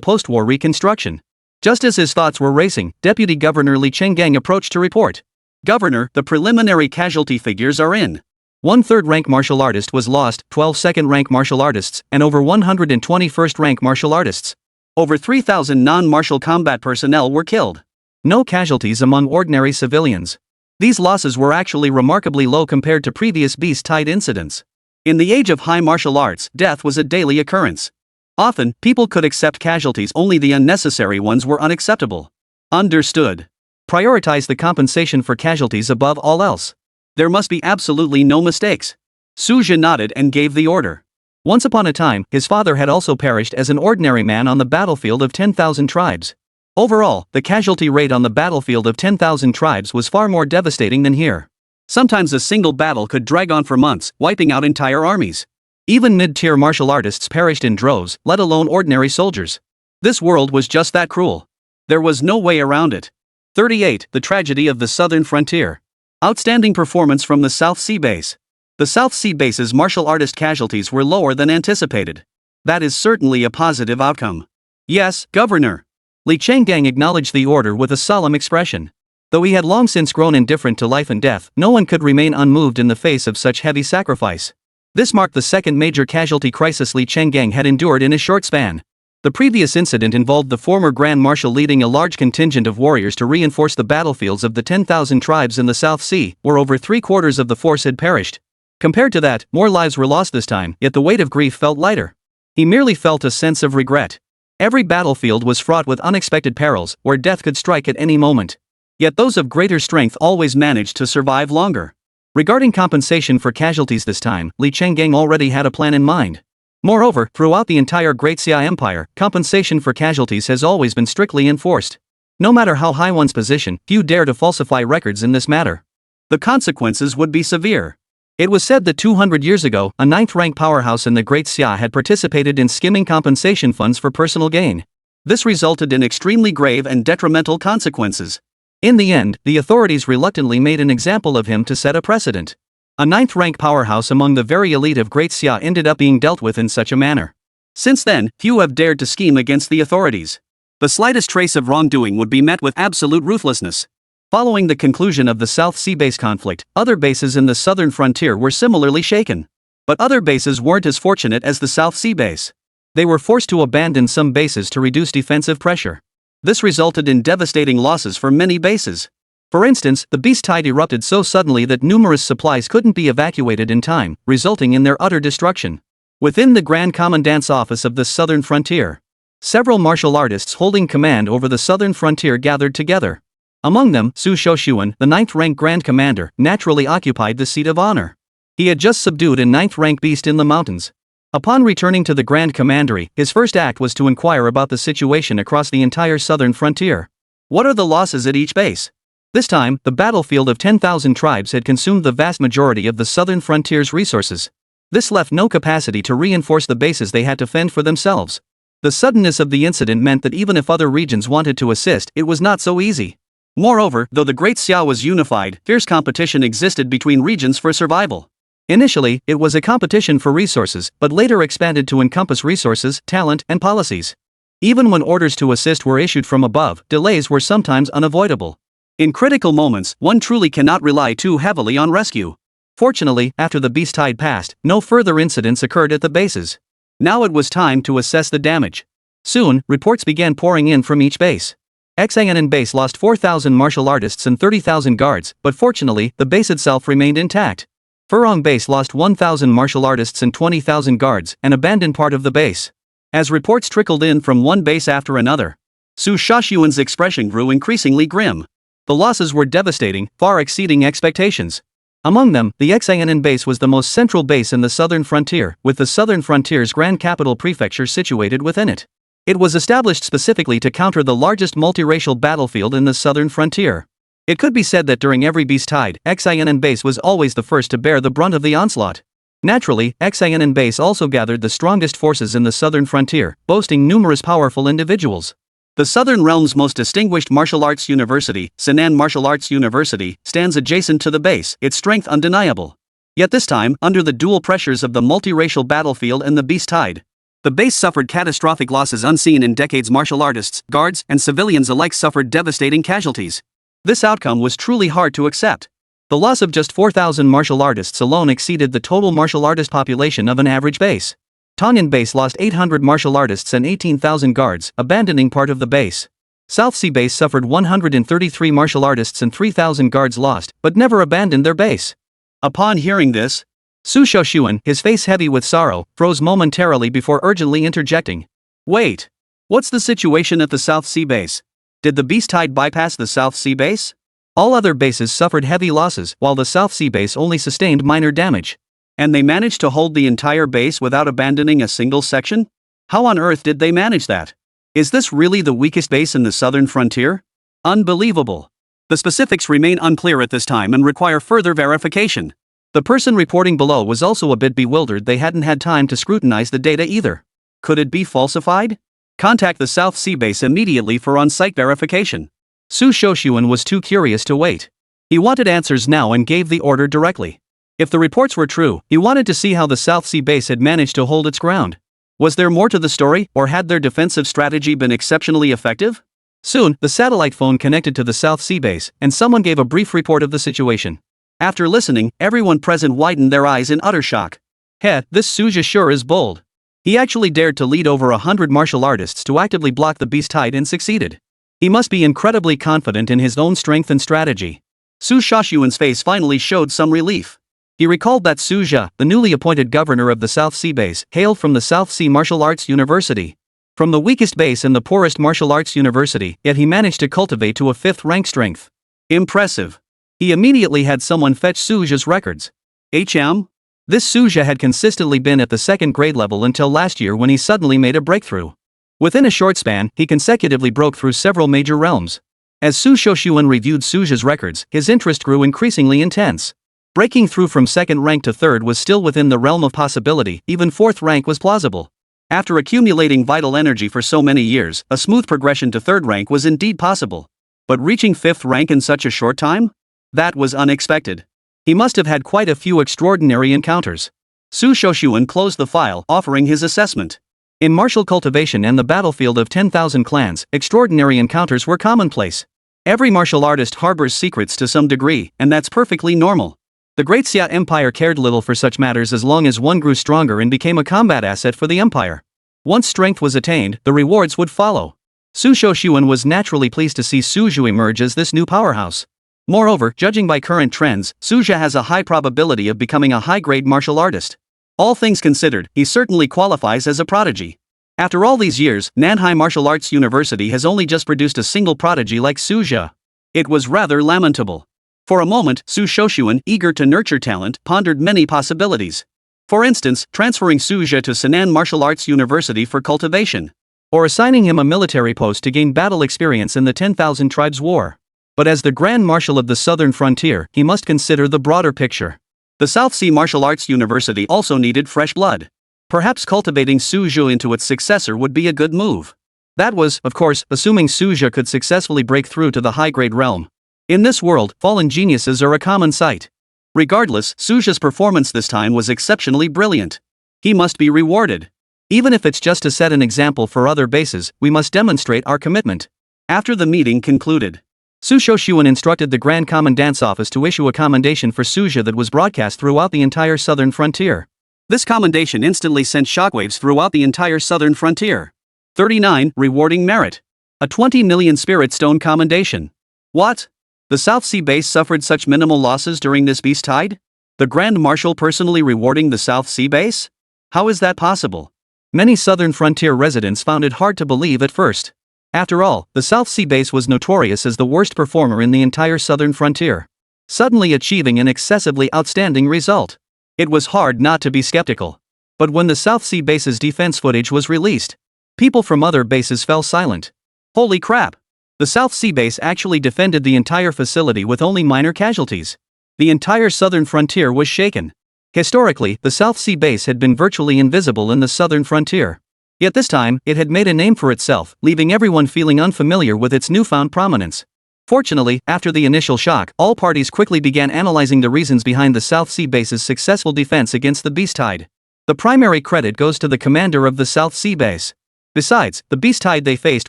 post-war reconstruction. Just as his thoughts were racing, Deputy Governor Li Chenggang approached to report. Governor, the preliminary casualty figures are in. 1 3rd-rank martial artist was lost, 12 2nd-rank martial artists, and over 121st-rank martial artists. Over 3,000 non-martial combat personnel were killed. No casualties among ordinary civilians. These losses were actually remarkably low compared to previous Beast Tide incidents. In the age of high martial arts, death was a daily occurrence. Often, people could accept casualties, only the unnecessary ones were unacceptable. Understood. Prioritize the compensation for casualties above all else. There must be absolutely no mistakes. Suja nodded and gave the order. Once upon a time, his father had also perished as an ordinary man on the battlefield of 10,000 tribes. Overall, the casualty rate on the battlefield of 10,000 tribes was far more devastating than here. Sometimes a single battle could drag on for months, wiping out entire armies. Even mid-tier martial artists perished in droves, let alone ordinary soldiers. This world was just that cruel. There was no way around it. 38. The tragedy of the southern frontier. Outstanding performance from the South Sea Base. The South Sea Base's martial artist casualties were lower than anticipated. That is certainly a positive outcome. Yes, Governor. Li Chenggang acknowledged the order with a solemn expression. Though he had long since grown indifferent to life and death, no one could remain unmoved in the face of such heavy sacrifice. This marked the second major casualty crisis Li Chenggang had endured in a short span. The previous incident involved the former Grand Marshal leading a large contingent of warriors to reinforce the battlefields of the 10,000 tribes in the South Sea, where over 3/4 of the force had perished. Compared to that, more lives were lost this time, yet the weight of grief felt lighter. He merely felt a sense of regret. Every battlefield was fraught with unexpected perils, where death could strike at any moment. Yet those of greater strength always managed to survive longer. Regarding compensation for casualties this time, Li Chenggang already had a plan in mind. Moreover, throughout the entire Great Xia Empire, compensation for casualties has always been strictly enforced. No matter how high one's position, few dare to falsify records in this matter. The consequences would be severe. It was said that 200 years ago, a 9th-rank powerhouse in the Great Xia had participated in skimming compensation funds for personal gain. This resulted in extremely grave and detrimental consequences. In the end, the authorities reluctantly made an example of him to set a precedent. A 9th-rank powerhouse among the very elite of Great Xia ended up being dealt with in such a manner. Since then, few have dared to scheme against the authorities. The slightest trace of wrongdoing would be met with absolute ruthlessness. Following the conclusion of the South Sea Base conflict, other bases in the southern frontier were similarly shaken. But other bases weren't as fortunate as the South Sea Base. They were forced to abandon some bases to reduce defensive pressure. This resulted in devastating losses for many bases. For instance, the Beast Tide erupted so suddenly that numerous supplies couldn't be evacuated in time, resulting in their utter destruction. Within the Grand Commandant's office of the southern frontier, several martial artists holding command over the southern frontier gathered together. Among them, Su Shoushuan, the 9th-rank Grand Commander, naturally occupied the seat of honor. He had just subdued a 9th-rank beast in the mountains. Upon returning to the Grand Commandery, his first act was to inquire about the situation across the entire southern frontier. What are the losses at each base? This time, the battlefield of 10,000 tribes had consumed the vast majority of the southern frontier's resources. This left no capacity to reinforce the bases they had to fend for themselves. The suddenness of the incident meant that even if other regions wanted to assist, it was not so easy. Moreover, though the Great Xia was unified, fierce competition existed between regions for survival. Initially, it was a competition for resources, but later expanded to encompass resources, talent, and policies. Even when orders to assist were issued from above, delays were sometimes unavoidable. In critical moments, one truly cannot rely too heavily on rescue. Fortunately, after the Beast Tide passed, no further incidents occurred at the bases. Now it was time to assess the damage. Soon, reports began pouring in from each base. Xianan base lost 4,000 martial artists and 30,000 guards, but fortunately, the base itself remained intact. Furong base lost 1,000 martial artists and 20,000 guards, and abandoned part of the base. As reports trickled in from one base after another, Su Shoushuan's expression grew increasingly grim. The losses were devastating, far exceeding expectations. Among them, the Xianan base was the most central base in the southern frontier, with the southern frontier's grand capital prefecture situated within it. It was established specifically to counter the largest multiracial battlefield in the southern frontier. It could be said that during every Beast Tide, Xianan base was always the first to bear the brunt of the onslaught. Naturally, XANN base also gathered the strongest forces in the southern frontier, boasting numerous powerful individuals. The Southern Realm's most distinguished martial arts university, Sinan Martial Arts University, stands adjacent to the base, its strength undeniable. Yet this time, under the dual pressures of the multiracial battlefield and the beast tide, the base suffered catastrophic losses unseen in decades. Martial artists, guards, and civilians alike suffered devastating casualties. This outcome was truly hard to accept. The loss of just 4,000 martial artists alone exceeded the total martial artist population of an average base. Tongan base lost 800 martial artists and 18,000 guards, abandoning part of the base. South Sea base suffered 133 martial artists and 3,000 guards lost, but never abandoned their base. Upon hearing this, Su Shoushuan, his face heavy with sorrow, froze momentarily before urgently interjecting. Wait. What's the situation at the South Sea base? Did the beast tide bypass the South Sea base? All other bases suffered heavy losses, while the South Sea base only sustained minor damage. And they managed to hold the entire base without abandoning a single section? How on earth did they manage that? Is this really the weakest base in the southern frontier? Unbelievable. The specifics remain unclear at this time and require further verification. The person reporting below was also a bit bewildered. They hadn't had time to scrutinize the data either. Could it be falsified? Contact the South Sea base immediately for on-site verification. Su Shoushuan was too curious to wait. He wanted answers now and gave the order directly. If the reports were true, he wanted to see how the South Sea base had managed to hold its ground. Was there more to the story, or had their defensive strategy been exceptionally effective? Soon, the satellite phone connected to the South Sea base, and someone gave a brief report of the situation. After listening, everyone present widened their eyes in utter shock. This Suja sure is bold. He actually dared to lead over 100 martial artists to actively block the beast tide and succeeded. He must be incredibly confident in his own strength and strategy. Su Shoushuan's face finally showed some relief. He recalled that Suja, the newly appointed governor of the South Sea base, hailed from the South Sea Martial Arts University. From the weakest base and the poorest martial arts university, yet he managed to cultivate to a 5th rank strength. Impressive. He immediately had someone fetch Suja's records. This Suja had consistently been at the 2nd grade level until last year when he suddenly made a breakthrough. Within a short span, he consecutively broke through several major realms. As Su Shoushuan reviewed Suja's records, his interest grew increasingly intense. Breaking through from 2nd rank to 3rd was still within the realm of possibility, even 4th rank was plausible. After accumulating vital energy for so many years, a smooth progression to 3rd rank was indeed possible. But reaching 5th rank in such a short time? That was unexpected. He must have had quite a few extraordinary encounters. Su Shoushuan closed the file, offering his assessment. In martial cultivation and the battlefield of 10,000 clans, extraordinary encounters were commonplace. Every martial artist harbors secrets to some degree, and that's perfectly normal. The Great Xia Empire cared little for such matters as long as one grew stronger and became a combat asset for the empire. Once strength was attained, the rewards would follow. Su Shoushuan was naturally pleased to see Suju emerge as this new powerhouse. Moreover, judging by current trends, Suja has a high probability of becoming a high-grade martial artist. All things considered, he certainly qualifies as a prodigy. After all these years, Nanhai Martial Arts University has only just produced a single prodigy like Suja. It was rather lamentable. For a moment, Su Shoushuan, eager to nurture talent, pondered many possibilities. For instance, transferring Suja to Sinan Martial Arts University for cultivation. Or assigning him a military post to gain battle experience in the 10,000 Tribes War. But as the Grand Marshal of the Southern Frontier, he must consider the broader picture. The South Sea Martial Arts University also needed fresh blood. Perhaps cultivating Suju into its successor would be a good move. That was, of course, assuming Suja could successfully break through to the high-grade realm. In this world, fallen geniuses are a common sight. Regardless, Suja's performance this time was exceptionally brilliant. He must be rewarded. Even if it's just to set an example for other bases, we must demonstrate our commitment. After the meeting concluded, Su Shoushuan instructed the Grand Commandant's office to issue a commendation for Suja that was broadcast throughout the entire southern frontier. This commendation instantly sent shockwaves throughout the entire southern frontier. 39. Rewarding merit. A 20 million spirit stone commendation. What? The South Sea base suffered such minimal losses during this beast tide? The Grand Marshal personally rewarding the South Sea base? How is that possible? Many southern frontier residents found it hard to believe at first. After all, the South Sea base was notorious as the worst performer in the entire southern frontier. Suddenly achieving an excessively outstanding result. It was hard not to be skeptical. But when the South Sea base's defense footage was released, people from other bases fell silent. Holy crap! The South Sea base actually defended the entire facility with only minor casualties. The entire southern frontier was shaken. Historically, the South Sea base had been virtually invisible in the southern frontier. Yet this time, it had made a name for itself, leaving everyone feeling unfamiliar with its newfound prominence. Fortunately, after the initial shock, all parties quickly began analyzing the reasons behind the South Sea base's successful defense against the Beast Tide. The primary credit goes to the commander of the South Sea base. Besides, the Beast Tide they faced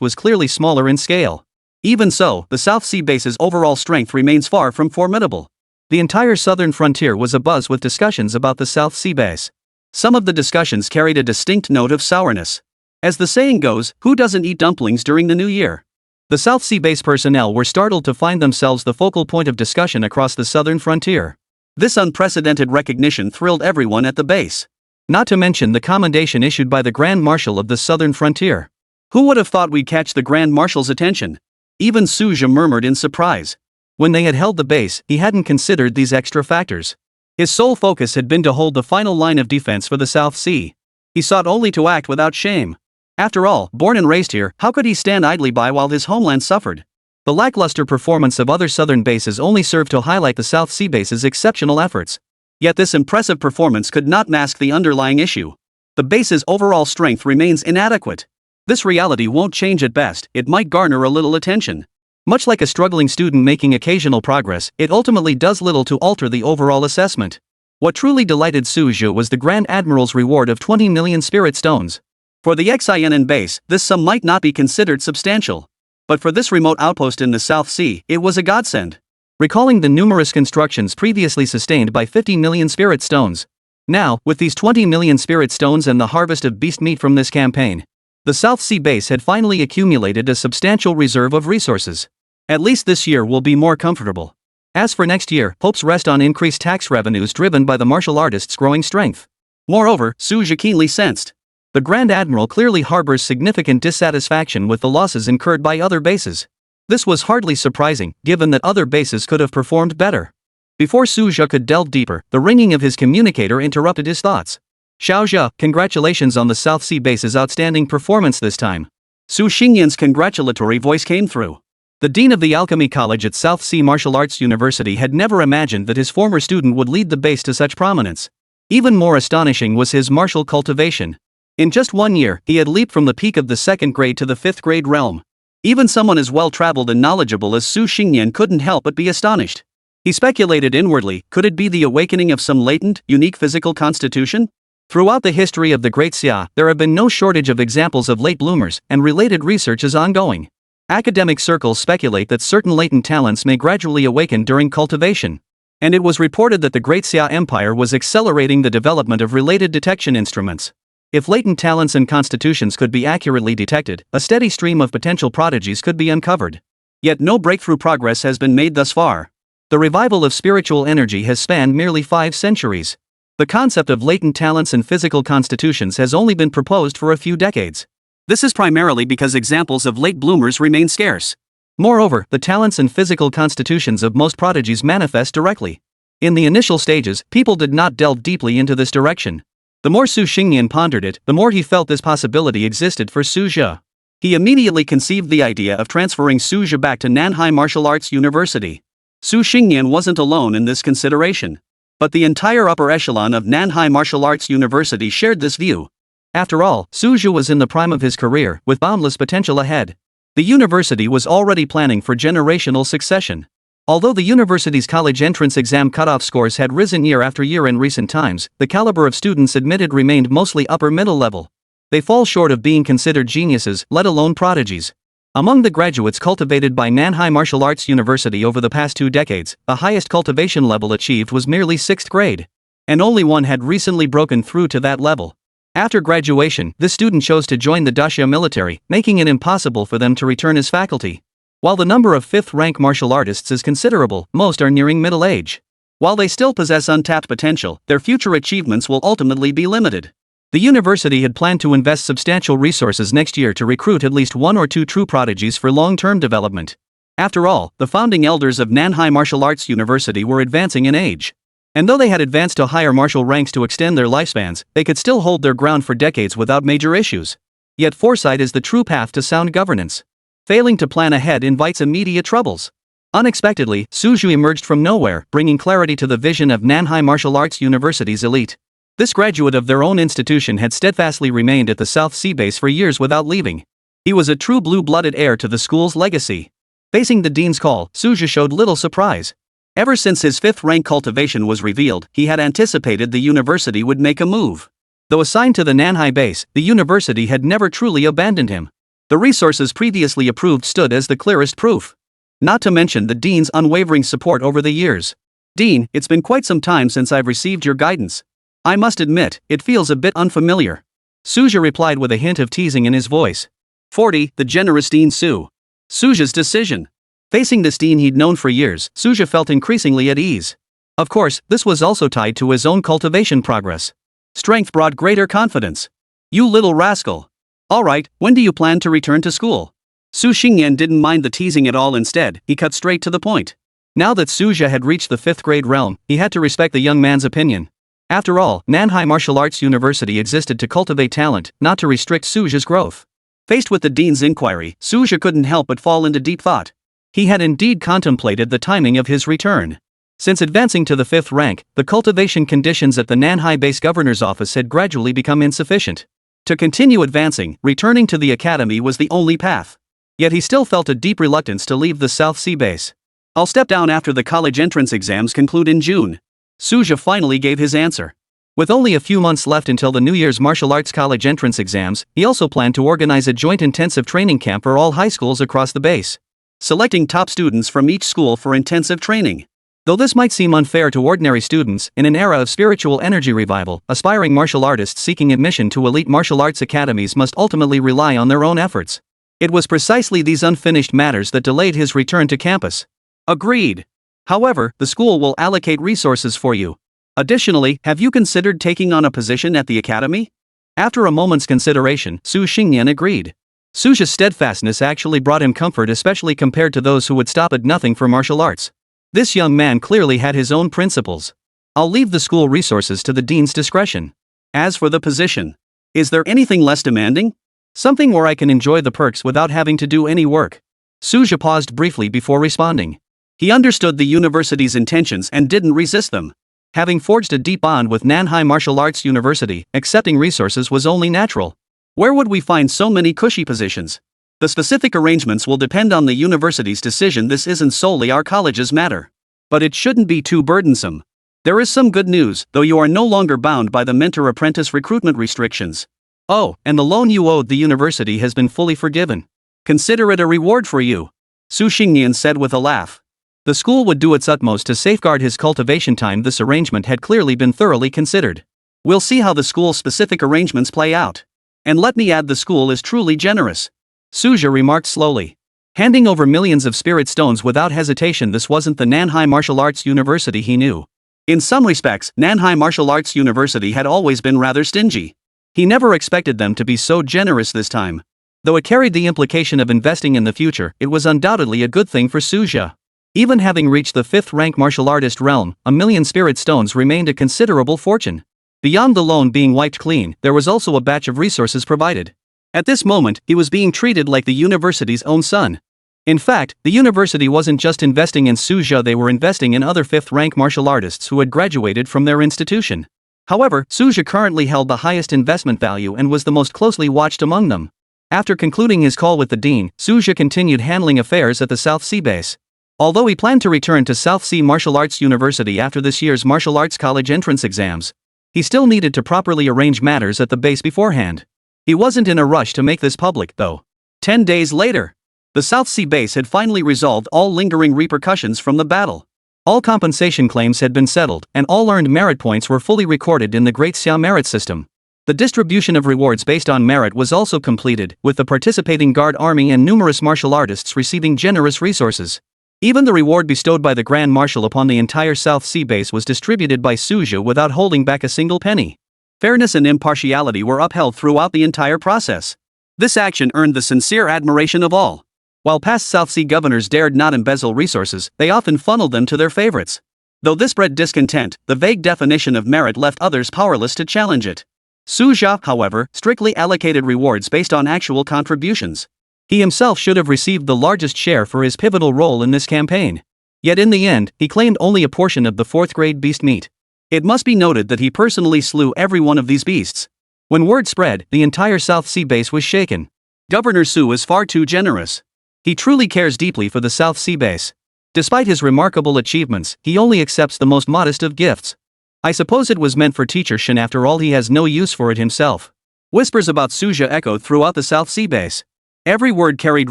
was clearly smaller in scale. Even so, the South Sea base's overall strength remains far from formidable. The entire southern frontier was abuzz with discussions about the South Sea base. Some of the discussions carried a distinct note of sourness. As the saying goes, who doesn't eat dumplings during the new year? The South Sea base personnel were startled to find themselves the focal point of discussion across the southern frontier. This unprecedented recognition thrilled everyone at the base. Not to mention the commendation issued by the Grand Marshal of the southern frontier. Who would have thought we'd catch the Grand Marshal's attention? Even Suja murmured in surprise. When they had held the base, he hadn't considered these extra factors. His sole focus had been to hold the final line of defense for the South Sea. He sought only to act without shame. After all, born and raised here, how could he stand idly by while his homeland suffered? The lackluster performance of other southern bases only served to highlight the South Sea base's exceptional efforts. Yet this impressive performance could not mask the underlying issue. The base's overall strength remains inadequate. This reality won't change at best, it might garner a little attention. Much like a struggling student making occasional progress, it ultimately does little to alter the overall assessment. What truly delighted Suja was the Grand Admiral's reward of 20 million spirit stones. For the XINN base, this sum might not be considered substantial. But for this remote outpost in the South Sea, it was a godsend. Recalling the numerous constructions previously sustained by 50 million spirit stones. Now, with these 20 million spirit stones and the harvest of beast meat from this campaign, the South Sea base had finally accumulated a substantial reserve of resources. At least this year will be more comfortable. As for next year, hopes rest on increased tax revenues driven by the martial artists' growing strength. Moreover, Suja keenly sensed. The Grand Admiral clearly harbors significant dissatisfaction with the losses incurred by other bases. This was hardly surprising, given that other bases could have performed better. Before Suja could delve deeper, the ringing of his communicator interrupted his thoughts. Xiaojia, congratulations on the South Sea base's outstanding performance this time. Su Xingyan's congratulatory voice came through. The dean of the Alchemy College at South Sea Martial Arts University had never imagined that his former student would lead the base to such prominence. Even more astonishing was his martial cultivation. In just 1 year, he had leaped from the peak of the 2nd grade to the 5th grade realm. Even someone as well-traveled and knowledgeable as Su Xingyan couldn't help but be astonished. He speculated inwardly, could it be the awakening of some latent, unique physical constitution? Throughout the history of the Great Xia, there have been no shortage of examples of late bloomers, and related research is ongoing. Academic circles speculate that certain latent talents may gradually awaken during cultivation. And it was reported that the Great Xia Empire was accelerating the development of related detection instruments. If latent talents and constitutions could be accurately detected, a steady stream of potential prodigies could be uncovered. Yet no breakthrough progress has been made thus far. The revival of spiritual energy has spanned merely 5 centuries. The concept of latent talents and physical constitutions has only been proposed for a few decades. This is primarily because examples of late bloomers remain scarce. Moreover, the talents and physical constitutions of most prodigies manifest directly. In the initial stages, people did not delve deeply into this direction. The more Su Xingyan pondered it, the more he felt this possibility existed for Suja. He immediately conceived the idea of transferring Suja back to Nanhai Martial Arts University. Su Xingyan wasn't alone in this consideration. But the entire upper echelon of Nanhai Martial Arts University shared this view. After all, Suja was in the prime of his career, with boundless potential ahead. The university was already planning for generational succession. Although the university's college entrance exam cutoff scores had risen year after year in recent times, the caliber of students admitted remained mostly upper-middle level. They fall short of being considered geniuses, let alone prodigies. Among the graduates cultivated by Nanhai Martial Arts University over the past 2 decades, the highest cultivation level achieved was merely 6th grade. And only one had recently broken through to that level. After graduation, this student chose to join the Dacia military, making it impossible for them to return as faculty. While the number of 5th-rank martial artists is considerable, most are nearing middle age. While they still possess untapped potential, their future achievements will ultimately be limited. The university had planned to invest substantial resources next year to recruit at least 1 or 2 true prodigies for long-term development. After all, the founding elders of Nanhai Martial Arts University were advancing in age. And though they had advanced to higher martial ranks to extend their lifespans, they could still hold their ground for decades without major issues. Yet foresight is the true path to sound governance. Failing to plan ahead invites immediate troubles. Unexpectedly, Suju emerged from nowhere, bringing clarity to the vision of Nanhai Martial Arts University's elite. This graduate of their own institution had steadfastly remained at the South Sea base for years without leaving. He was a true blue-blooded heir to the school's legacy. Facing the dean's call, Suju showed little surprise. Ever since his 5th rank cultivation was revealed, he had anticipated the university would make a move. Though assigned to the Nanhai base, the university had never truly abandoned him. The resources previously approved stood as the clearest proof. Not to mention the dean's unwavering support over the years. "Dean, it's been quite some time since I've received your guidance. I must admit, it feels a bit unfamiliar." Suju replied with a hint of teasing in his voice. 40. The generous Dean Su. Suju's decision. Facing this dean he'd known for years, Suju felt increasingly at ease. Of course, this was also tied to his own cultivation progress. Strength brought greater confidence. "You little rascal. Alright, when do you plan to return to school?" Su Xingyan didn't mind the teasing at all. Instead, he cut straight to the point. Now that Suju had reached the 5th grade realm, he had to respect the young man's opinion. After all, Nanhai Martial Arts University existed to cultivate talent, not to restrict Suju's growth. Faced with the dean's inquiry, Suju couldn't help but fall into deep thought. He had indeed contemplated the timing of his return. Since advancing to the 5th rank, the cultivation conditions at the Nanhai base governor's office had gradually become insufficient. To continue advancing, returning to the academy was the only path. Yet he still felt a deep reluctance to leave the South Sea base. "I'll step down after the college entrance exams conclude in June." Suju finally gave his answer. With only a few months left until the New Year's martial arts college entrance exams, he also planned to organize a joint intensive training camp for all high schools across the base, selecting top students from each school for intensive training. Though this might seem unfair to ordinary students, in an era of spiritual energy revival, aspiring martial artists seeking admission to elite martial arts academies must ultimately rely on their own efforts. It was precisely these unfinished matters that delayed his return to campus. Agreed. However, the school will allocate resources for you. Additionally, have you considered taking on a position at the academy? After a moment's consideration, Su Xingyan agreed. Suju's steadfastness actually brought him comfort, especially compared to those who would stop at nothing for martial arts. This young man clearly had his own principles. "I'll leave the school resources to the dean's discretion. As for the position, is there anything less demanding? Something where I can enjoy the perks without having to do any work?" Suju paused briefly before responding. He understood the university's intentions and didn't resist them. Having forged a deep bond with Nanhai Martial Arts University, accepting resources was only natural. Where would we find so many cushy positions? The specific arrangements will depend on the university's decision. This isn't solely our college's matter. But it shouldn't be too burdensome. There is some good news, though you are no longer bound by the mentor-apprentice recruitment restrictions. Oh, and the loan you owed the university has been fully forgiven. Consider it a reward for you. Su Xingyan said with a laugh. The school would do its utmost to safeguard his cultivation time. This arrangement had clearly been thoroughly considered. We'll see how the school's specific arrangements play out. And let me add, the school is truly generous. Suju remarked slowly. Handing over millions of spirit stones without hesitation, this wasn't the Nanhai Martial Arts University he knew. In some respects, Nanhai Martial Arts University had always been rather stingy. He never expected them to be so generous this time. Though it carried the implication of investing in the future, it was undoubtedly a good thing for Suju. Even having reached the 5th rank martial artist realm, 1,000,000 spirit stones remained a considerable fortune. Beyond the loan being wiped clean, there was also a batch of resources provided. At this moment, he was being treated like the university's own son. In fact, the university wasn't just investing in Suju, they were investing in other 5th rank martial artists who had graduated from their institution. However, Suju currently held the highest investment value and was the most closely watched among them. After concluding his call with the dean, Suju continued handling affairs at the South Sea base. Although he planned to return to South Sea Martial Arts University after this year's martial arts college entrance exams, he still needed to properly arrange matters at the base beforehand. He wasn't in a rush to make this public, though. 10 days later, the South Sea base had finally resolved all lingering repercussions from the battle. All compensation claims had been settled, and all earned merit points were fully recorded in the Great Xia merit system. The distribution of rewards based on merit was also completed, with the participating guard army and numerous martial artists receiving generous resources. Even the reward bestowed by the Grand Marshal upon the entire South Sea base was distributed by Suju without holding back a single penny. Fairness and impartiality were upheld throughout the entire process. This action earned the sincere admiration of all. While past South Sea governors dared not embezzle resources, they often funneled them to their favorites. Though this bred discontent, the vague definition of merit left others powerless to challenge it. Suju, however, strictly allocated rewards based on actual contributions. He himself should have received the largest share for his pivotal role in this campaign. Yet in the end, he claimed only a portion of the 4th grade beast meat. It must be noted that he personally slew every one of these beasts. When word spread, the entire South Sea base was shaken. Governor Su is far too generous. He truly cares deeply for the South Sea base. Despite his remarkable achievements, he only accepts the most modest of gifts. I suppose it was meant for teacher Shin, after all he has no use for it himself. Whispers about Suja echoed throughout the South Sea base. Every word carried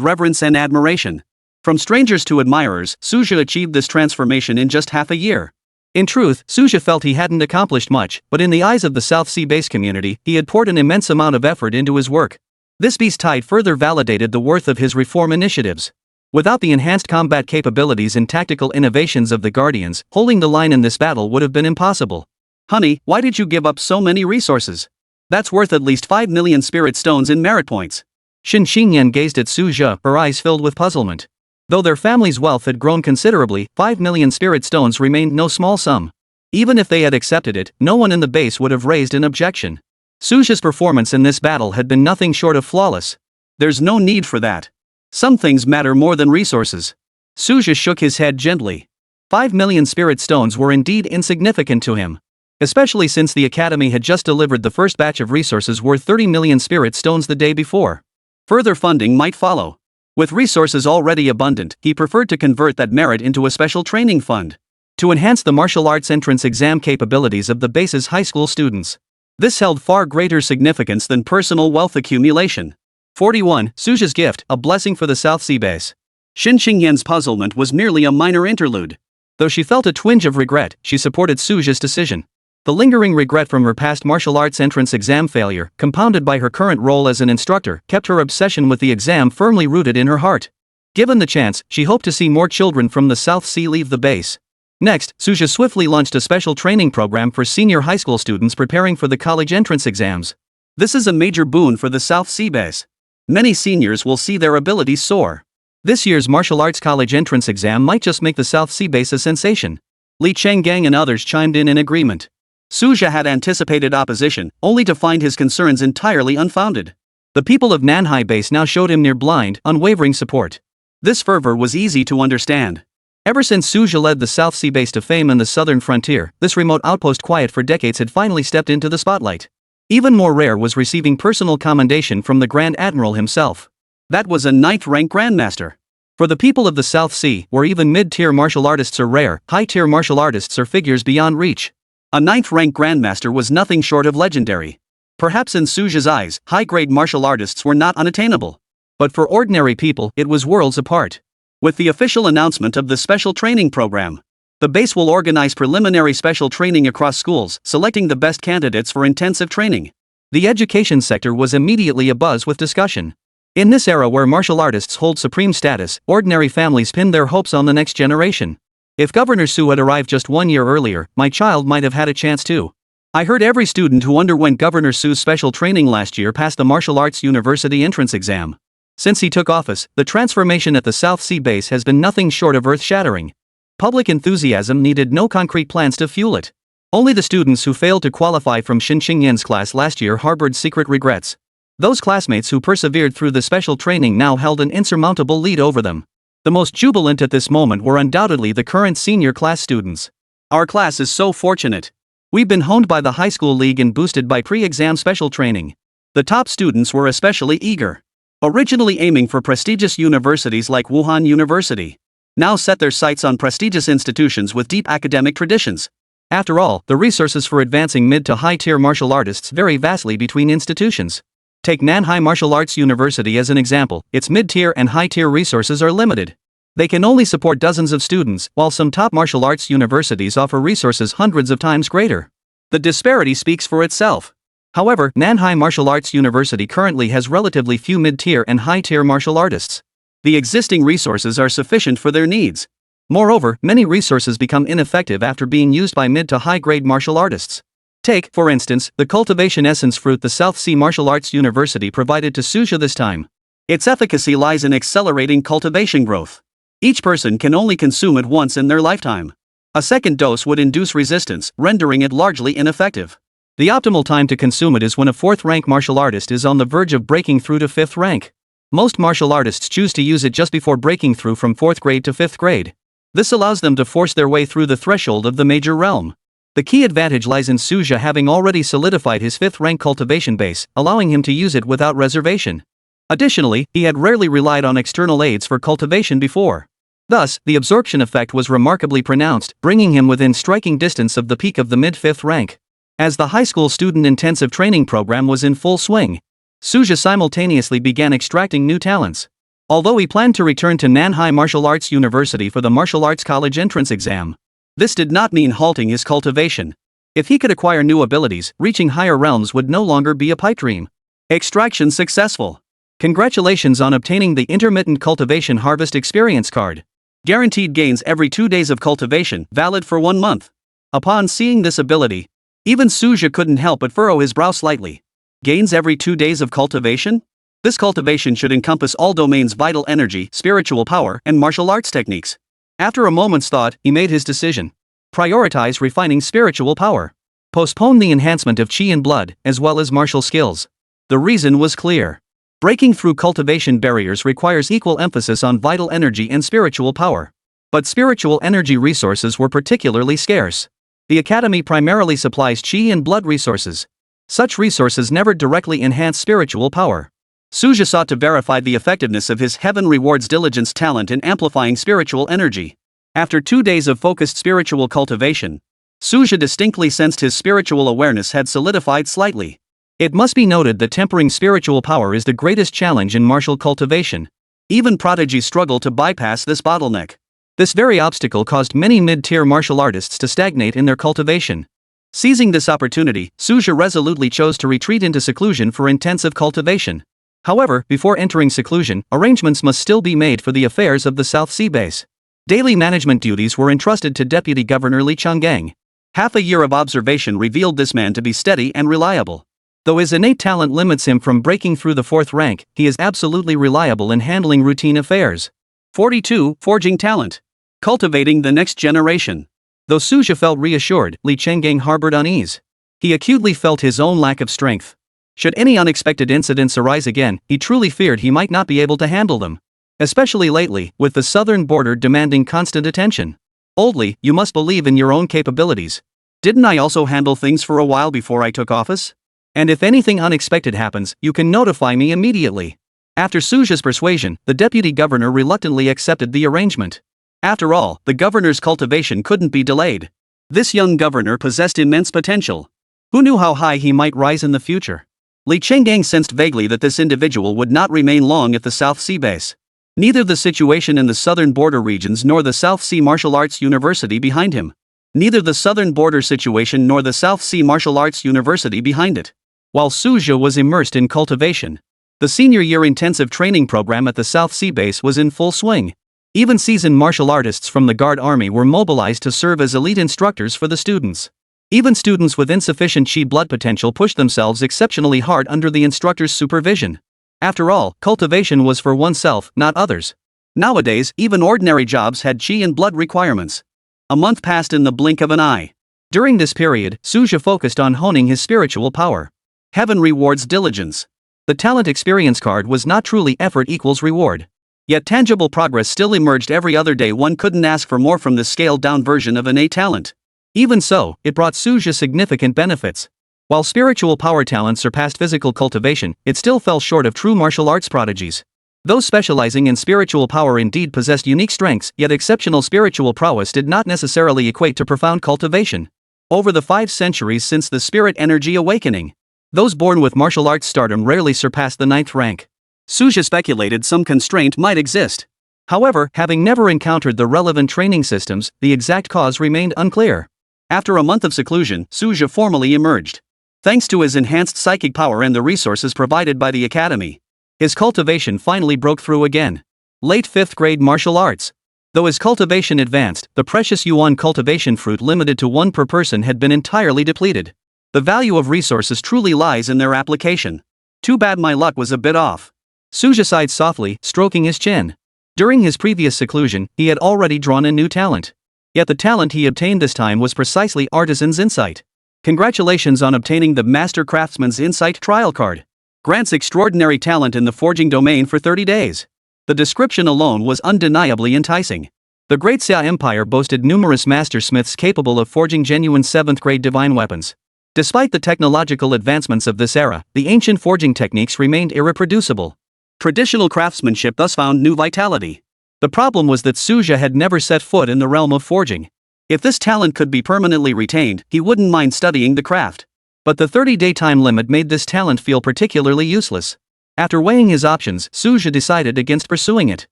reverence and admiration. From strangers to admirers, Suja achieved this transformation in just half a year. In truth, Suja felt he hadn't accomplished much, but in the eyes of the South Sea base community, he had poured an immense amount of effort into his work. This beast tide further validated the worth of his reform initiatives. Without the enhanced combat capabilities and tactical innovations of the Guardians, holding the line in this battle would have been impossible. Honey, why did you give up so many resources? That's worth at least 5 million spirit stones in merit points. Shin Xingyan gazed at Suja, her eyes filled with puzzlement. Though their family's wealth had grown considerably, 5 million spirit stones remained no small sum. Even if they had accepted it, no one in the base would have raised an objection. Suja's performance in this battle had been nothing short of flawless. There's no need for that. Some things matter more than resources. Suja shook his head gently. 5 million spirit stones were indeed insignificant to him. Especially since the Academy had just delivered the first batch of resources worth 30 million spirit stones the day before. Further funding might follow. With resources already abundant, he preferred to convert that merit into a special training fund to enhance the martial arts entrance exam capabilities of the base's high school students. This held far greater significance than personal wealth accumulation. 41. Suja's gift, a blessing for the South Sea base. Shin Xingyan's puzzlement was merely a minor interlude. Though she felt a twinge of regret, she supported Suja's decision. The lingering regret from her past martial arts entrance exam failure, compounded by her current role as an instructor, kept her obsession with the exam firmly rooted in her heart. Given the chance, she hoped to see more children from the South Sea leave the base. Next, Suja swiftly launched a special training program for senior high school students preparing for the college entrance exams. This is a major boon for the South Sea base. Many seniors will see their abilities soar. This year's martial arts college entrance exam might just make the South Sea base a sensation. Li Chenggang and others chimed in agreement. Suja had anticipated opposition, only to find his concerns entirely unfounded. The people of Nanhai base now showed him near blind, unwavering support. This fervor was easy to understand. Ever since Suja led the South Sea base to fame in the southern frontier, this remote outpost quiet for decades had finally stepped into the spotlight. Even more rare was receiving personal commendation from the Grand Admiral himself. That was a 9th-rank Grandmaster. For the people of the South Sea, where even mid-tier martial artists are rare, high-tier martial artists are figures beyond reach. A 9th-rank Grandmaster was nothing short of legendary. Perhaps in Suja's eyes, high-grade martial artists were not unattainable. But for ordinary people, it was worlds apart. With the official announcement of the special training program, the base will organize preliminary special training across schools, selecting the best candidates for intensive training. The education sector was immediately abuzz with discussion. In this era where martial artists hold supreme status, ordinary families pin their hopes on the next generation. If Governor Su had arrived just 1 year earlier, my child might have had a chance too. I heard every student who underwent Governor Su's special training last year passed the Martial Arts University entrance exam. Since he took office, the transformation at the South Sea base has been nothing short of earth-shattering. Public enthusiasm needed no concrete plans to fuel it. Only the students who failed to qualify from Shin Xingyan's class last year harbored secret regrets. Those classmates who persevered through the special training now held an insurmountable lead over them. The most jubilant at this moment were undoubtedly the current senior class students. Our class is so fortunate. We've been honed by the high school league and boosted by pre-exam special training. The top students were especially eager. Originally aiming for prestigious universities like Wuhan University, now set their sights on prestigious institutions with deep academic traditions. After all, the resources for advancing mid to high-tier martial artists vary vastly between institutions. Take Nanhai Martial Arts University as an example, its mid-tier and high-tier resources are limited. They can only support dozens of students, while some top martial arts universities offer resources hundreds of times greater. The disparity speaks for itself. However, Nanhai Martial Arts University currently has relatively few mid-tier and high-tier martial artists. The existing resources are sufficient for their needs. Moreover, many resources become ineffective after being used by mid to high-grade martial artists. Take, for instance, the cultivation essence fruit the South Sea Martial Arts University provided to Suja this time. Its efficacy lies in accelerating cultivation growth. Each person can only consume it once in their lifetime. A second dose would induce resistance, rendering it largely ineffective. The optimal time to consume it is when a 4th-rank martial artist is on the verge of breaking through to 5th rank. Most martial artists choose to use it just before breaking through from 4th grade to 5th grade. This allows them to force their way through the threshold of the major realm. The key advantage lies in Suja having already solidified his 5th rank cultivation base, allowing him to use it without reservation. Additionally, he had rarely relied on external aids for cultivation before. Thus, the absorption effect was remarkably pronounced, bringing him within striking distance of the peak of the mid-5th rank. As the high school student intensive training program was in full swing, Suja simultaneously began extracting new talents. Although he planned to return to Nanhai Martial Arts University for the martial arts college entrance exam, this did not mean halting his cultivation. If he could acquire new abilities, reaching higher realms would no longer be a pipe dream. Extraction successful. Congratulations on obtaining the Intermittent Cultivation Harvest Experience card. Guaranteed gains every 2 days of cultivation, valid for 1 month. Upon seeing this ability, even Suja couldn't help but furrow his brow slightly. Gains every 2 days of cultivation? This cultivation should encompass all domains: vital energy, spiritual power, and martial arts techniques. After a moment's thought, he made his decision. Prioritize refining spiritual power. Postpone the enhancement of chi and blood, as well as martial skills. The reason was clear. Breaking through cultivation barriers requires equal emphasis on vital energy and spiritual power. But spiritual energy resources were particularly scarce. The academy primarily supplies chi and blood resources. Such resources never directly enhance spiritual power. Suja sought to verify the effectiveness of his Heaven Rewards Diligence talent in amplifying spiritual energy. After 2 days of focused spiritual cultivation, Suja distinctly sensed his spiritual awareness had solidified slightly. It must be noted that tempering spiritual power is the greatest challenge in martial cultivation. Even prodigies struggle to bypass this bottleneck. This very obstacle caused many mid-tier martial artists to stagnate in their cultivation. Seizing this opportunity, Suja resolutely chose to retreat into seclusion for intensive cultivation. However, before entering seclusion, arrangements must still be made for the affairs of the South Sea base. Daily management duties were entrusted to Deputy Governor Li Changgang. Half a year of observation revealed this man to be steady and reliable. Though his innate talent limits him from breaking through the 4th rank, he is absolutely reliable in handling routine affairs. 42. Forging talent. Cultivating the next generation. Though Suja felt reassured, Li Changgang harbored unease. He acutely felt his own lack of strength. Should any unexpected incidents arise again, he truly feared he might not be able to handle them. Especially lately, with the southern border demanding constant attention. Oldly, you must believe in your own capabilities. Didn't I also handle things for a while before I took office? And if anything unexpected happens, you can notify me immediately. After Suja's persuasion, the deputy governor reluctantly accepted the arrangement. After all, the governor's cultivation couldn't be delayed. This young governor possessed immense potential. Who knew how high he might rise in the future? Li Changgang sensed vaguely that this individual would not remain long at the South Sea base. Neither the situation in the southern border regions nor the South Sea Martial Arts University behind him. Neither the southern border situation nor the South Sea Martial Arts University behind it. While Suja was immersed in cultivation, the senior year intensive training program at the South Sea base was in full swing. Even seasoned martial artists from the Guard Army were mobilized to serve as elite instructors for the students. Even students with insufficient chi blood potential pushed themselves exceptionally hard under the instructor's supervision. After all, cultivation was for oneself, not others. Nowadays, even ordinary jobs had chi and blood requirements. A month passed in the blink of an eye. During this period, Suja focused on honing his spiritual power. Heaven rewards diligence. The talent experience card was not truly effort equals reward. Yet tangible progress still emerged every other day. One couldn't ask for more from this scaled-down version of innate talent. Even so, it brought Suja significant benefits. While spiritual power talent surpassed physical cultivation, it still fell short of true martial arts prodigies. Those specializing in spiritual power indeed possessed unique strengths, yet exceptional spiritual prowess did not necessarily equate to profound cultivation. Over the 5 centuries since the spirit energy awakening, those born with martial arts stardom rarely surpassed the 9th rank. Suja speculated some constraint might exist. However, having never encountered the relevant training systems, the exact cause remained unclear. After a month of seclusion, Suja formally emerged. Thanks to his enhanced psychic power and the resources provided by the academy, his cultivation finally broke through again. Late 5th grade martial arts. Though his cultivation advanced, the precious yuan cultivation fruit limited to 1 per person had been entirely depleted. The value of resources truly lies in their application. Too bad my luck was a bit off. Suja sighed softly, stroking his chin. During his previous seclusion, he had already drawn a new talent. Yet the talent he obtained this time was precisely Artisan's Insight. Congratulations on obtaining the Master Craftsman's Insight trial card. Grants extraordinary talent in the forging domain for 30 days. The description alone was undeniably enticing. The Great Xia Empire boasted numerous mastersmiths capable of forging genuine 7th-grade divine weapons. Despite the technological advancements of this era, the ancient forging techniques remained irreproducible. Traditional craftsmanship thus found new vitality. The problem was that Suja had never set foot in the realm of forging. If this talent could be permanently retained, he wouldn't mind studying the craft. But the 30-day time limit made this talent feel particularly useless. After weighing his options, Suja decided against pursuing it.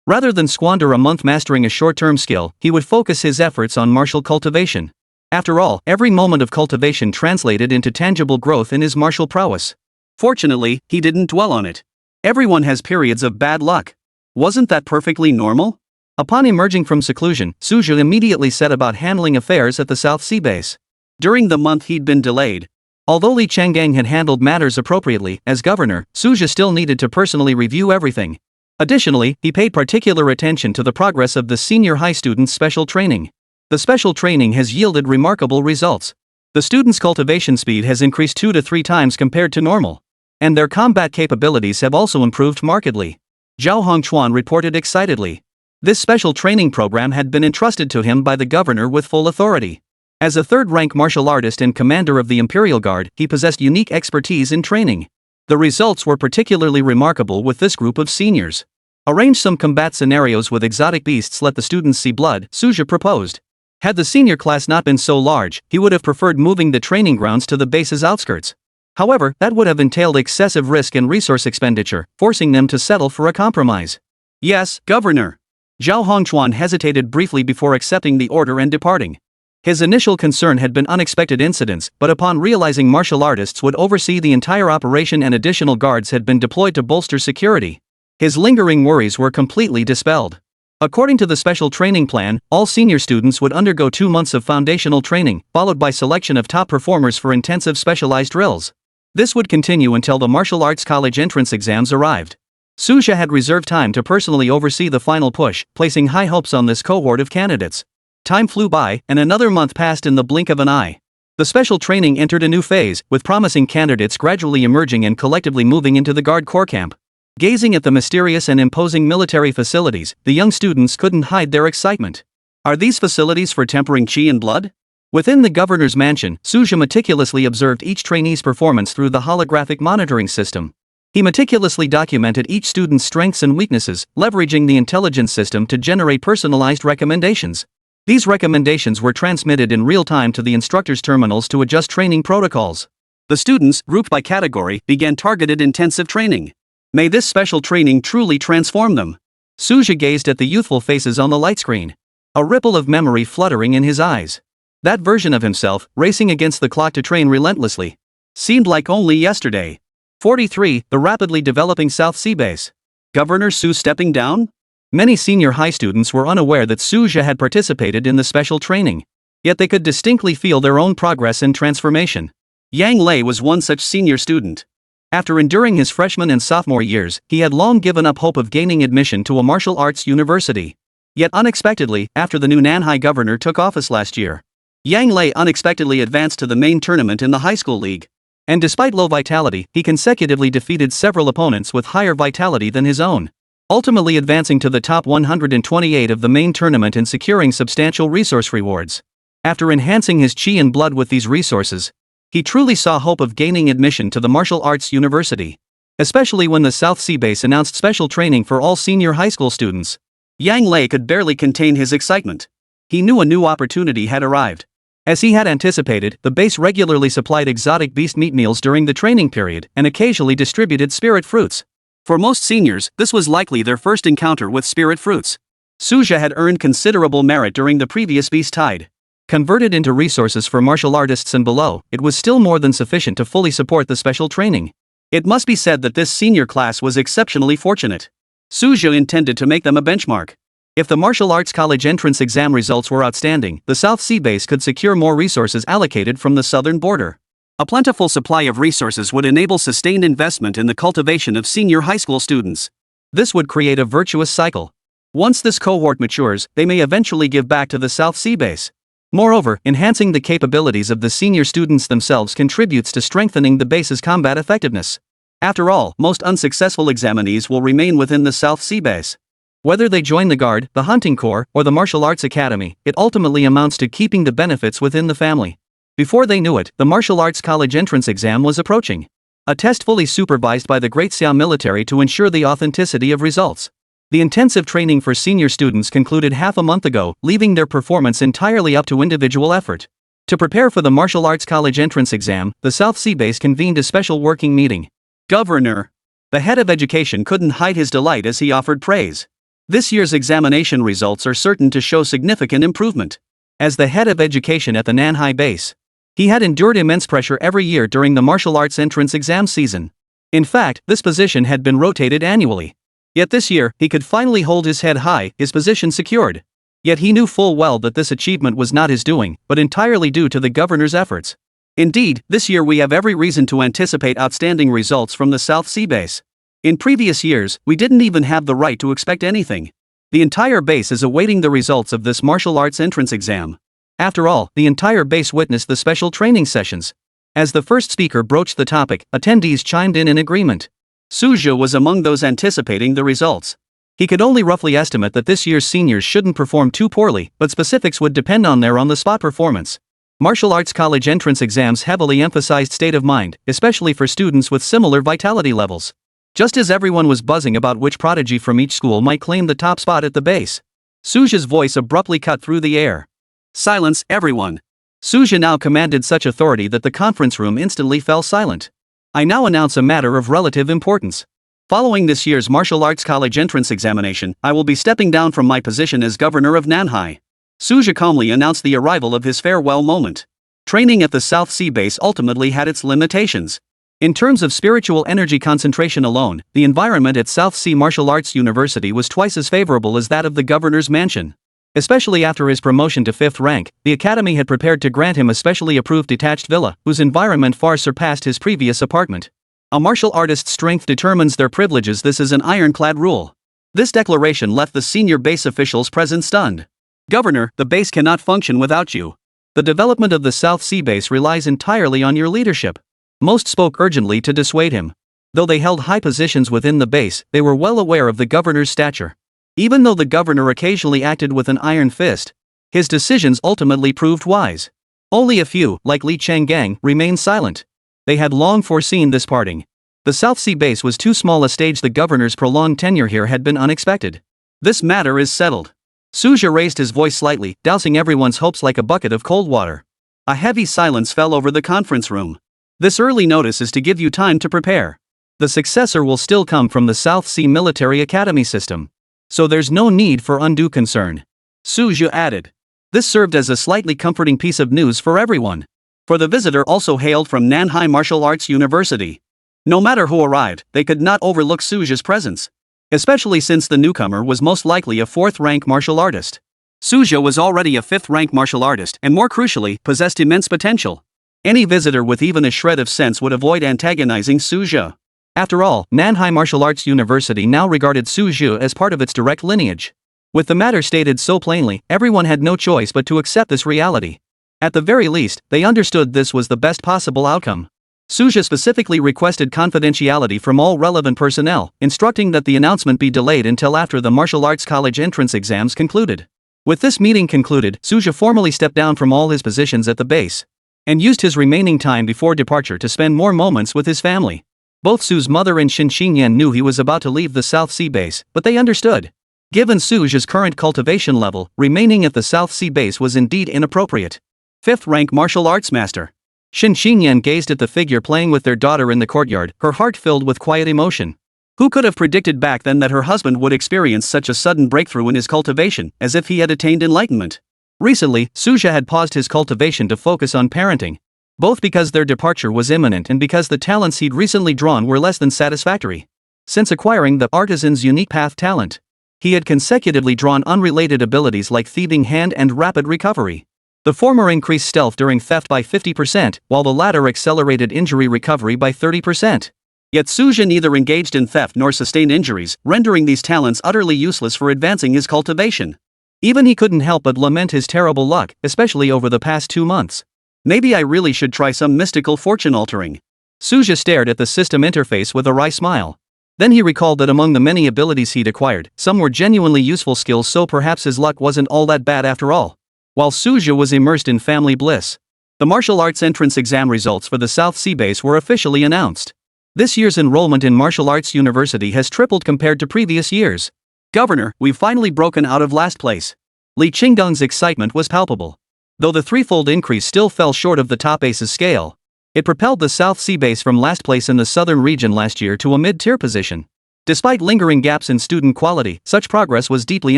Rather than squander a month mastering a short-term skill, he would focus his efforts on martial cultivation. After all, every moment of cultivation translated into tangible growth in his martial prowess. Fortunately, he didn't dwell on it. Everyone has periods of bad luck. Wasn't that perfectly normal? Upon emerging from seclusion, Suja immediately set about handling affairs at the South Sea base. During the month he'd been delayed. Although Li Changgang had handled matters appropriately, as governor, Suja still needed to personally review everything. Additionally, he paid particular attention to the progress of the senior high students' special training. The special training has yielded remarkable results. The students' cultivation speed has increased 2 to 3 times compared to normal. And their combat capabilities have also improved markedly. Zhao Hongchuan reported excitedly. This special training program had been entrusted to him by the governor with full authority. As a third-rank martial artist and commander of the Imperial Guard, he possessed unique expertise in training. The results were particularly remarkable with this group of seniors. Arrange some combat scenarios with exotic beasts, let the students see blood, Suja proposed. Had the senior class not been so large, he would have preferred moving the training grounds to the base's outskirts. However, that would have entailed excessive risk and resource expenditure, forcing them to settle for a compromise. Yes, Governor. Zhao Hongchuan hesitated briefly before accepting the order and departing. His initial concern had been unexpected incidents, but upon realizing martial artists would oversee the entire operation and additional guards had been deployed to bolster security, his lingering worries were completely dispelled. According to the special training plan, all senior students would undergo 2 months of foundational training, followed by selection of top performers for intensive specialized drills. This would continue until the martial arts college entrance exams arrived. Suja had reserved time to personally oversee the final push, placing high hopes on this cohort of candidates. Time flew by, and another month passed in the blink of an eye. The special training entered a new phase, with promising candidates gradually emerging and collectively moving into the Guard Corps camp. Gazing at the mysterious and imposing military facilities, the young students couldn't hide their excitement. Are these facilities for tempering chi and blood? Within the governor's mansion, Suja meticulously observed each trainee's performance through the holographic monitoring system. He meticulously documented each student's strengths and weaknesses, leveraging the intelligence system to generate personalized recommendations. These recommendations were transmitted in real time to the instructor's terminals to adjust training protocols. The students, grouped by category, began targeted intensive training. May this special training truly transform them. Suja gazed at the youthful faces on the light screen. A ripple of memory fluttering in his eyes. That version of himself, racing against the clock to train relentlessly, seemed like only yesterday. 43. The rapidly developing South Sea base. Governor Su stepping down? Many senior high students were unaware that Suja had participated in the special training. Yet they could distinctly feel their own progress and transformation. Yang Lei was one such senior student. After enduring his freshman and sophomore years, he had long given up hope of gaining admission to a martial arts university. Yet unexpectedly, after the new Nanhai governor took office last year, Yang Lei unexpectedly advanced to the main tournament in the high school league. And despite low vitality, he consecutively defeated several opponents with higher vitality than his own, ultimately advancing to the top 128 of the main tournament and securing substantial resource rewards. After enhancing his chi and blood with these resources, he truly saw hope of gaining admission to the martial arts university. Especially when the South Sea base announced special training for all senior high school students. Yang Lei could barely contain his excitement. He knew a new opportunity had arrived. As he had anticipated, the base regularly supplied exotic beast meat meals during the training period and occasionally distributed spirit fruits. For most seniors, this was likely their first encounter with spirit fruits. Suja had earned considerable merit during the previous beast tide. Converted into resources for martial artists and below, it was still more than sufficient to fully support the special training. It must be said that this senior class was exceptionally fortunate. Suja intended to make them a benchmark. If the martial arts college entrance exam results were outstanding, the South Sea base could secure more resources allocated from the southern border. A plentiful supply of resources would enable sustained investment in the cultivation of senior high school students. This would create a virtuous cycle. Once this cohort matures, they may eventually give back to the South Sea base. Moreover, enhancing the capabilities of the senior students themselves contributes to strengthening the base's combat effectiveness. After all, most unsuccessful examinees will remain within the South Sea base. Whether they join the Guard, the Hunting Corps, or the Martial Arts Academy, it ultimately amounts to keeping the benefits within the family. Before they knew it, the Martial Arts College entrance exam was approaching. A test fully supervised by the Great Siam military to ensure the authenticity of results. The intensive training for senior students concluded half a month ago, leaving their performance entirely up to individual effort. To prepare for the Martial Arts College entrance exam, the South Sea base convened a special working meeting. Governor. The head of education couldn't hide his delight as he offered praise. This year's examination results are certain to show significant improvement. As the head of education at the Nanhai base, he had endured immense pressure every year during the martial arts entrance exam season. In fact, this position had been rotated annually. Yet this year, he could finally hold his head high, his position secured. Yet he knew full well that this achievement was not his doing, but entirely due to the governor's efforts. Indeed, this year we have every reason to anticipate outstanding results from the South Sea base. In previous years, we didn't even have the right to expect anything. The entire base is awaiting the results of this martial arts entrance exam. After all, the entire base witnessed the special training sessions. As the first speaker broached the topic, attendees chimed in agreement. Suja was among those anticipating the results. He could only roughly estimate that this year's seniors shouldn't perform too poorly, but specifics would depend on their on-the-spot performance. Martial arts college entrance exams heavily emphasized state of mind, especially for students with similar vitality levels. Just as everyone was buzzing about which prodigy from each school might claim the top spot at the base, Suja's voice abruptly cut through the air. Silence, everyone. Suja now commanded such authority that the conference room instantly fell silent. I now announce a matter of relative importance. Following this year's martial arts college entrance examination, I will be stepping down from my position as governor of Nanhai. Suja calmly announced the arrival of his farewell moment. Training at the South Sea base ultimately had its limitations. In terms of spiritual energy concentration alone, the environment at South Sea Martial Arts University was twice as favorable as that of the governor's mansion. Especially after his promotion to 5th rank, the academy had prepared to grant him a specially approved detached villa, whose environment far surpassed his previous apartment. A martial artist's strength determines their privileges. This is an ironclad rule. This declaration left the senior base officials present stunned. Governor, the base cannot function without you. The development of the South Sea base relies entirely on your leadership. Most spoke urgently to dissuade him. Though they held high positions within the base, they were well aware of the governor's stature. Even though the governor occasionally acted with an iron fist, his decisions ultimately proved wise. Only a few, like Li Changgang, remained silent. They had long foreseen this parting. The South Sea base was too small a stage. The governor's prolonged tenure here had been unexpected. This matter is settled. Suja raised his voice slightly, dousing everyone's hopes like a bucket of cold water. A heavy silence fell over the conference room. This early notice is to give you time to prepare. The successor will still come from the South Sea Military Academy system. So there's no need for undue concern. Suja added. This served as a slightly comforting piece of news for everyone. For the visitor also hailed from Nanhai Martial Arts University. No matter who arrived, they could not overlook Suja's presence. Especially since the newcomer was most likely a 4th-rank martial artist. Suja was already a 5th-rank martial artist and, more crucially, possessed immense potential. Any visitor with even a shred of sense would avoid antagonizing Suja. After all, Nanhai Martial Arts University now regarded Suja as part of its direct lineage. With the matter stated so plainly, everyone had no choice but to accept this reality. At the very least, they understood this was the best possible outcome. Suja specifically requested confidentiality from all relevant personnel, instructing that the announcement be delayed until after the martial arts college entrance exams concluded. With this meeting concluded, Suja formally stepped down from all his positions at the base and used his remaining time before departure to spend more moments with his family. Both Su's mother and Shin Xinyan knew he was about to leave the South Sea base, but they understood. Given Suja's current cultivation level, remaining at the South Sea base was indeed inappropriate. 5th-rank martial arts master. Shin Xinyan gazed at the figure playing with their daughter in the courtyard, her heart filled with quiet emotion. Who could have predicted back then that her husband would experience such a sudden breakthrough in his cultivation, as if he had attained enlightenment? Recently, Suja had paused his cultivation to focus on parenting. Both because their departure was imminent and because the talents he'd recently drawn were less than satisfactory. Since acquiring the artisan's unique path talent, he had consecutively drawn unrelated abilities like thieving hand and rapid recovery. The former increased stealth during theft by 50%, while the latter accelerated injury recovery by 30%. Yet Suja neither engaged in theft nor sustained injuries, rendering these talents utterly useless for advancing his cultivation. Even he couldn't help but lament his terrible luck, especially over the past 2 months. Maybe I really should try some mystical fortune altering. Suja stared at the system interface with a wry smile. Then he recalled that among the many abilities he'd acquired, some were genuinely useful skills, so perhaps his luck wasn't all that bad after all. While Suja was immersed in family bliss, the martial arts entrance exam results for the South Sea base were officially announced. This year's enrollment in Martial Arts University has tripled compared to previous years. Governor, we've finally broken out of last place. Li Qinggung's excitement was palpable. Though the threefold increase still fell short of the top ace's scale, it propelled the South Sea base from last place in the southern region last year to a mid-tier position. Despite lingering gaps in student quality, such progress was deeply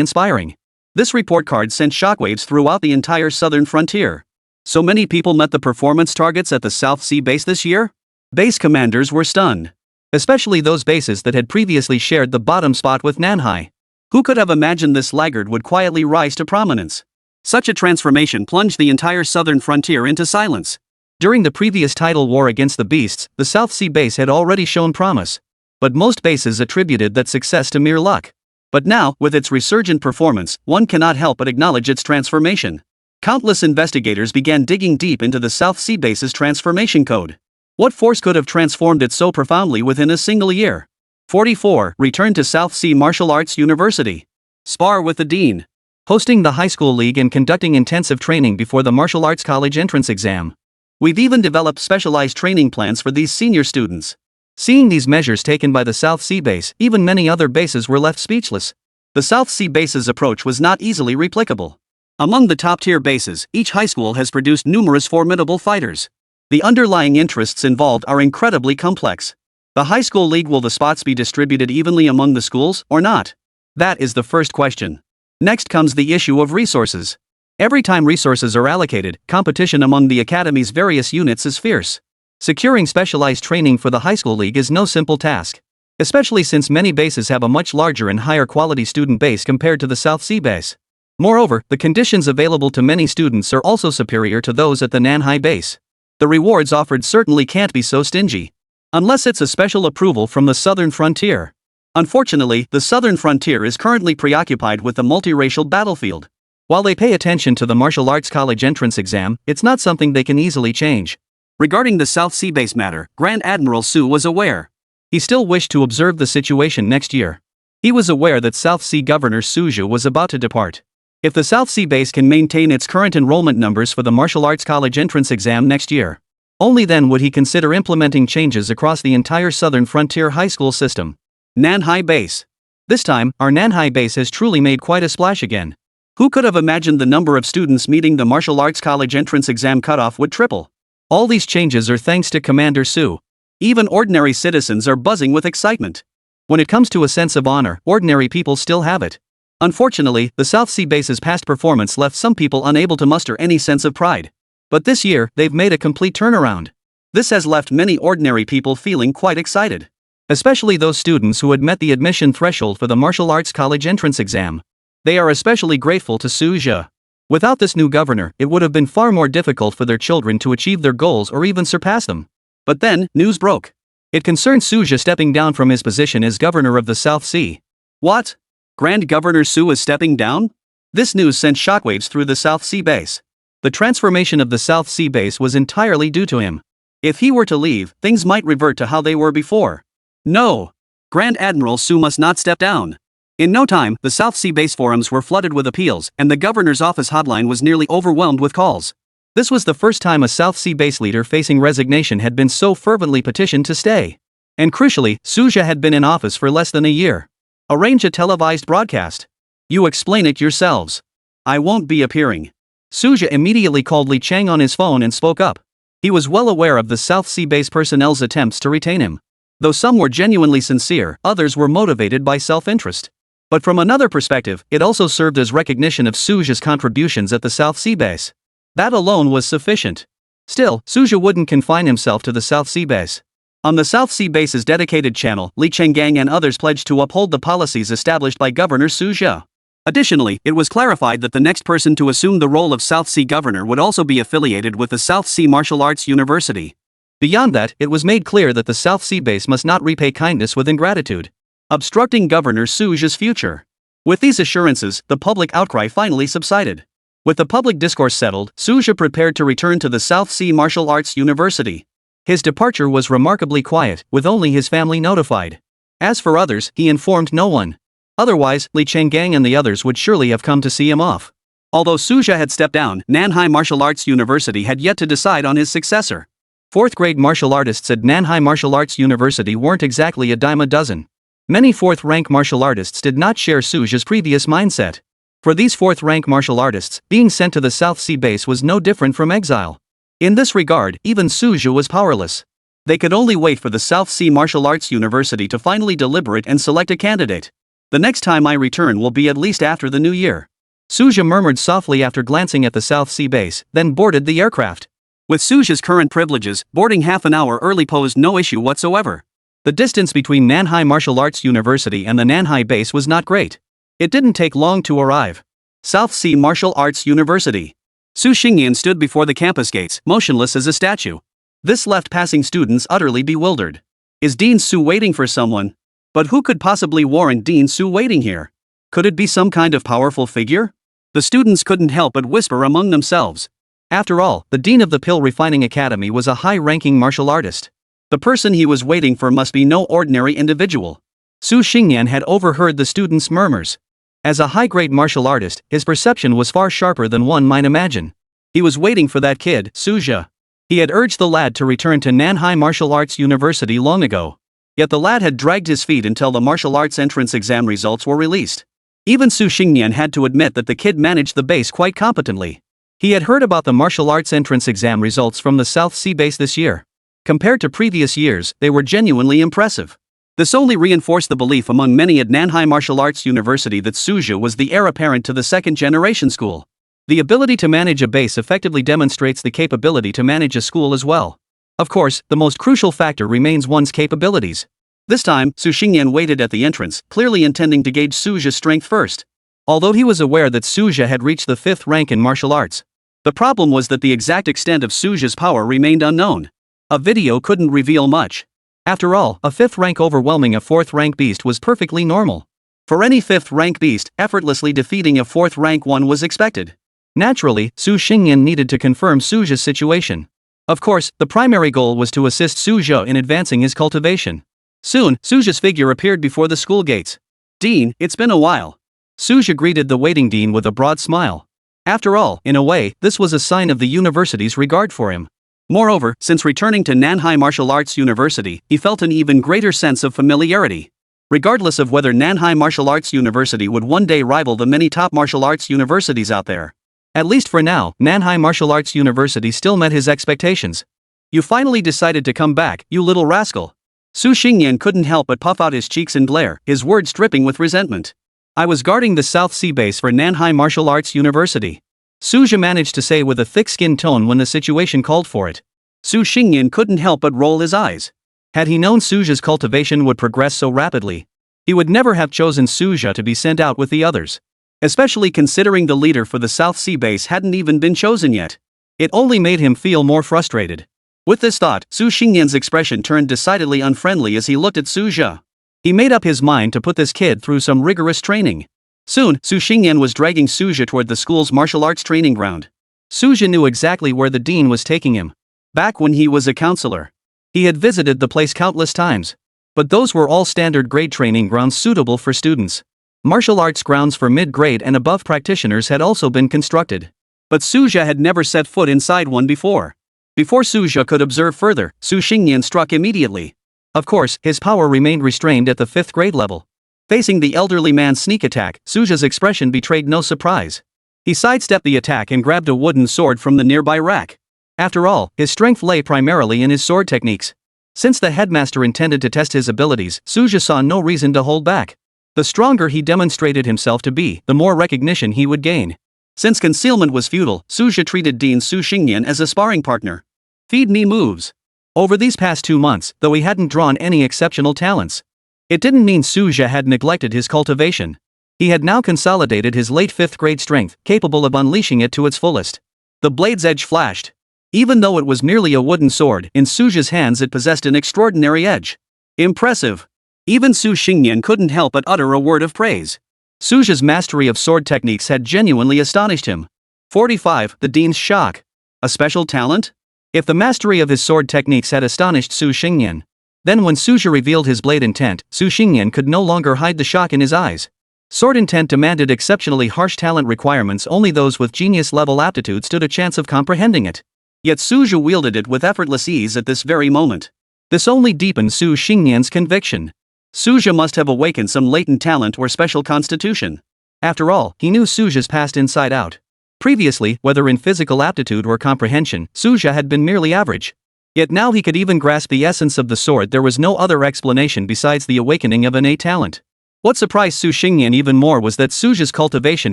inspiring. This report card sent shockwaves throughout the entire southern frontier. So many people met the performance targets at the South Sea base this year? Base commanders were stunned. Especially those bases that had previously shared the bottom spot with Nanhai. Who could have imagined this laggard would quietly rise to prominence? Such a transformation plunged the entire southern frontier into silence. During the previous tidal war against the beasts, the South Sea base had already shown promise. But most bases attributed that success to mere luck. But now, with its resurgent performance, one cannot help but acknowledge its transformation. Countless investigators began digging deep into the South Sea base's transformation code. What force could have transformed it so profoundly within a single year? 44. Return to South Sea Martial Arts University. Spar with the Dean. Hosting the high school league and conducting intensive training before the martial arts college entrance exam. We've even developed specialized training plans for these senior students. Seeing these measures taken by the South Sea base, even many other bases were left speechless. The South Sea base's approach was not easily replicable. Among the top-tier bases, each high school has produced numerous formidable fighters. The underlying interests involved are incredibly complex. The high school league, will the spots be distributed evenly among the schools, or not? That is the first question. Next comes the issue of resources. Every time resources are allocated, competition among the academy's various units is fierce. Securing specialized training for the high school league is no simple task. Especially since many bases have a much larger and higher quality student base compared to the South Sea base. Moreover, the conditions available to many students are also superior to those at the Nanhai base. The rewards offered certainly can't be so stingy. Unless it's a special approval from the southern frontier. Unfortunately, the southern frontier is currently preoccupied with the multiracial battlefield. While they pay attention to the martial arts college entrance exam, it's not something they can easily change. Regarding the South Sea base matter, Grand Admiral Su was aware. He still wished to observe the situation next year. He was aware that South Sea Governor Suja was about to depart. If the South Sea base can maintain its current enrollment numbers for the martial arts college entrance exam next year, only then would he consider implementing changes across the entire southern frontier high school system. Nanhai base. This time, our Nanhai base has truly made quite a splash again. Who could have imagined the number of students meeting the martial arts college entrance exam cutoff would triple? All these changes are thanks to Commander Su. Even ordinary citizens are buzzing with excitement. When it comes to a sense of honor, ordinary people still have it. Unfortunately, the South Sea base's past performance left some people unable to muster any sense of pride. But this year, they've made a complete turnaround. This has left many ordinary people feeling quite excited. Especially those students who had met the admission threshold for the martial arts college entrance exam. They are especially grateful to Suja. Without this new governor, it would have been far more difficult for their children to achieve their goals or even surpass them. But then, news broke. It concerned Suja stepping down from his position as governor of the South Sea. What? Grand Governor Su is stepping down? This news sent shockwaves through the South Sea base. The transformation of the South Sea base was entirely due to him. If he were to leave, things might revert to how they were before. No! Grand Admiral Su must not step down. In no time, the South Sea base forums were flooded with appeals, and the governor's office hotline was nearly overwhelmed with calls. This was the first time a South Sea base leader facing resignation had been so fervently petitioned to stay. And crucially, Suja had been in office for less than a year. Arrange a televised broadcast. You explain it yourselves. I won't be appearing. Suja immediately called Li Chang on his phone and spoke up. He was well aware of the South Sea base personnel's attempts to retain him. Though some were genuinely sincere, others were motivated by self-interest. But from another perspective, it also served as recognition of Suja's contributions at the South Sea base. That alone was sufficient. Still, Suja wouldn't confine himself to the South Sea base. On the South Sea base's dedicated channel, Li Chenggang and others pledged to uphold the policies established by Governor Suja. Additionally, it was clarified that the next person to assume the role of South Sea governor would also be affiliated with the South Sea Martial Arts University. Beyond that, it was made clear that the South Sea base must not repay kindness with ingratitude, obstructing Governor Suja's future. With these assurances, the public outcry finally subsided. With the public discourse settled, Suja prepared to return to the South Sea Martial Arts University. His departure was remarkably quiet, with only his family notified. As for others, he informed no one. Otherwise, Li Changgang and the others would surely have come to see him off. Although Suja had stepped down, Nanhai Martial Arts University had yet to decide on his successor. Fourth-grade martial artists at Nanhai Martial Arts University weren't exactly a dime a dozen. Many fourth-rank martial artists did not share Suja's previous mindset. For these fourth-rank martial artists, being sent to the South Sea base was no different from exile. In this regard, even Suja was powerless. They could only wait for the South Sea Martial Arts University to finally deliberate and select a candidate. The next time I return will be at least after the new year. Suja murmured softly after glancing at the South Sea base, then boarded the aircraft. With Suja's current privileges, boarding half an hour early posed no issue whatsoever. The distance between Nanhai Martial Arts University and the Nanhai base was not great. It didn't take long to arrive. South Sea Martial Arts University. Su Xingyan stood before the campus gates, motionless as a statue. This left passing students utterly bewildered. Is Dean Su waiting for someone? But who could possibly warrant Dean Su waiting here? Could it be some kind of powerful figure? The students couldn't help but whisper among themselves. After all, the dean of the Pill Refining Academy was a high-ranking martial artist. The person he was waiting for must be no ordinary individual. Su Xingyan had overheard the students' murmurs. As a high-grade martial artist, his perception was far sharper than one might imagine. He was waiting for that kid, Suja. He had urged the lad to return to Nanhai Martial Arts University long ago. Yet the lad had dragged his feet until the martial arts entrance exam results were released. Even Su Xingyan had to admit that the kid managed the base quite competently. He had heard about the martial arts entrance exam results from the South Sea base this year. Compared to previous years, they were genuinely impressive. This only reinforced the belief among many at Nanhai Martial Arts University that Suja was the heir apparent to the second-generation school. The ability to manage a base effectively demonstrates the capability to manage a school as well. Of course, the most crucial factor remains one's capabilities. This time, Su Xingyan waited at the entrance, clearly intending to gauge Suja's strength first. Although he was aware that Suja had reached the 5th rank in martial arts, the problem was that the exact extent of Suja's power remained unknown. A video couldn't reveal much. After all, a 5th rank overwhelming a 4th rank beast was perfectly normal. For any 5th rank beast, effortlessly defeating a 4th rank one was expected. Naturally, Su Xingyan needed to confirm Suja's situation. Of course, the primary goal was to assist Suja in advancing his cultivation. Soon, Suja's figure appeared before the school gates. "Dean, it's been a while." Suja greeted the waiting dean with a broad smile. After all, in a way, this was a sign of the university's regard for him. Moreover, since returning to Nanhai Martial Arts University, he felt an even greater sense of familiarity. Regardless of whether Nanhai Martial Arts University would one day rival the many top martial arts universities out there. At least for now, Nanhai Martial Arts University still met his expectations. "You finally decided to come back, you little rascal." Su Xingyan couldn't help but puff out his cheeks and glare, his words dripping with resentment. "I was guarding the South Sea base for Nanhai Martial Arts University," Suja managed to say with a thick-skinned tone when the situation called for it. Su Xingyan couldn't help but roll his eyes. Had he known Suja's cultivation would progress so rapidly, he would never have chosen Suja to be sent out with the others. Especially considering the leader for the South Sea base hadn't even been chosen yet. It only made him feel more frustrated. With this thought, Su Xingyan's expression turned decidedly unfriendly as he looked at Suja. He made up his mind to put this kid through some rigorous training. Soon, Su Xingyan was dragging Suja toward the school's martial arts training ground. Suja knew exactly where the dean was taking him. Back when he was a counselor, he had visited the place countless times. But those were all standard grade training grounds suitable for students. Martial arts grounds for mid-grade and above practitioners had also been constructed. But Suja had never set foot inside one before. Before Suja could observe further, Su Xingyan struck immediately. Of course, his power remained restrained at the 5th grade level. Facing the elderly man's sneak attack, Suja's expression betrayed no surprise. He sidestepped the attack and grabbed a wooden sword from the nearby rack. After all, his strength lay primarily in his sword techniques. Since the headmaster intended to test his abilities, Suja saw no reason to hold back. The stronger he demonstrated himself to be, the more recognition he would gain. Since concealment was futile, Suja treated Dean Su Xingyan as a sparring partner. Feed me moves. Over these past 2 months, though he hadn't drawn any exceptional talents, it didn't mean Suja had neglected his cultivation. He had now consolidated his late 5th grade strength, capable of unleashing it to its fullest. The blade's edge flashed. Even though it was merely a wooden sword, in Suja's hands it possessed an extraordinary edge. Impressive. Even Su Xingyan couldn't help but utter a word of praise. Suja's mastery of sword techniques had genuinely astonished him. 45. The Dean's Shock. A special talent? If the mastery of his sword techniques had astonished Su Xingyan, then when Suja revealed his blade intent, Su Xingyan could no longer hide the shock in his eyes. Sword intent demanded exceptionally harsh talent requirements. Only those with genius-level aptitude stood a chance of comprehending it. Yet Suja wielded it with effortless ease at this very moment. This only deepened Su Xingyan's conviction. Suja must have awakened some latent talent or special constitution. After all, he knew Suja's past inside out. Previously, whether in physical aptitude or comprehension, Suja had been merely average. Yet now he could even grasp the essence of the sword. There was no other explanation besides the awakening of innate talent. What surprised Su Xingyan even more was that Suja's cultivation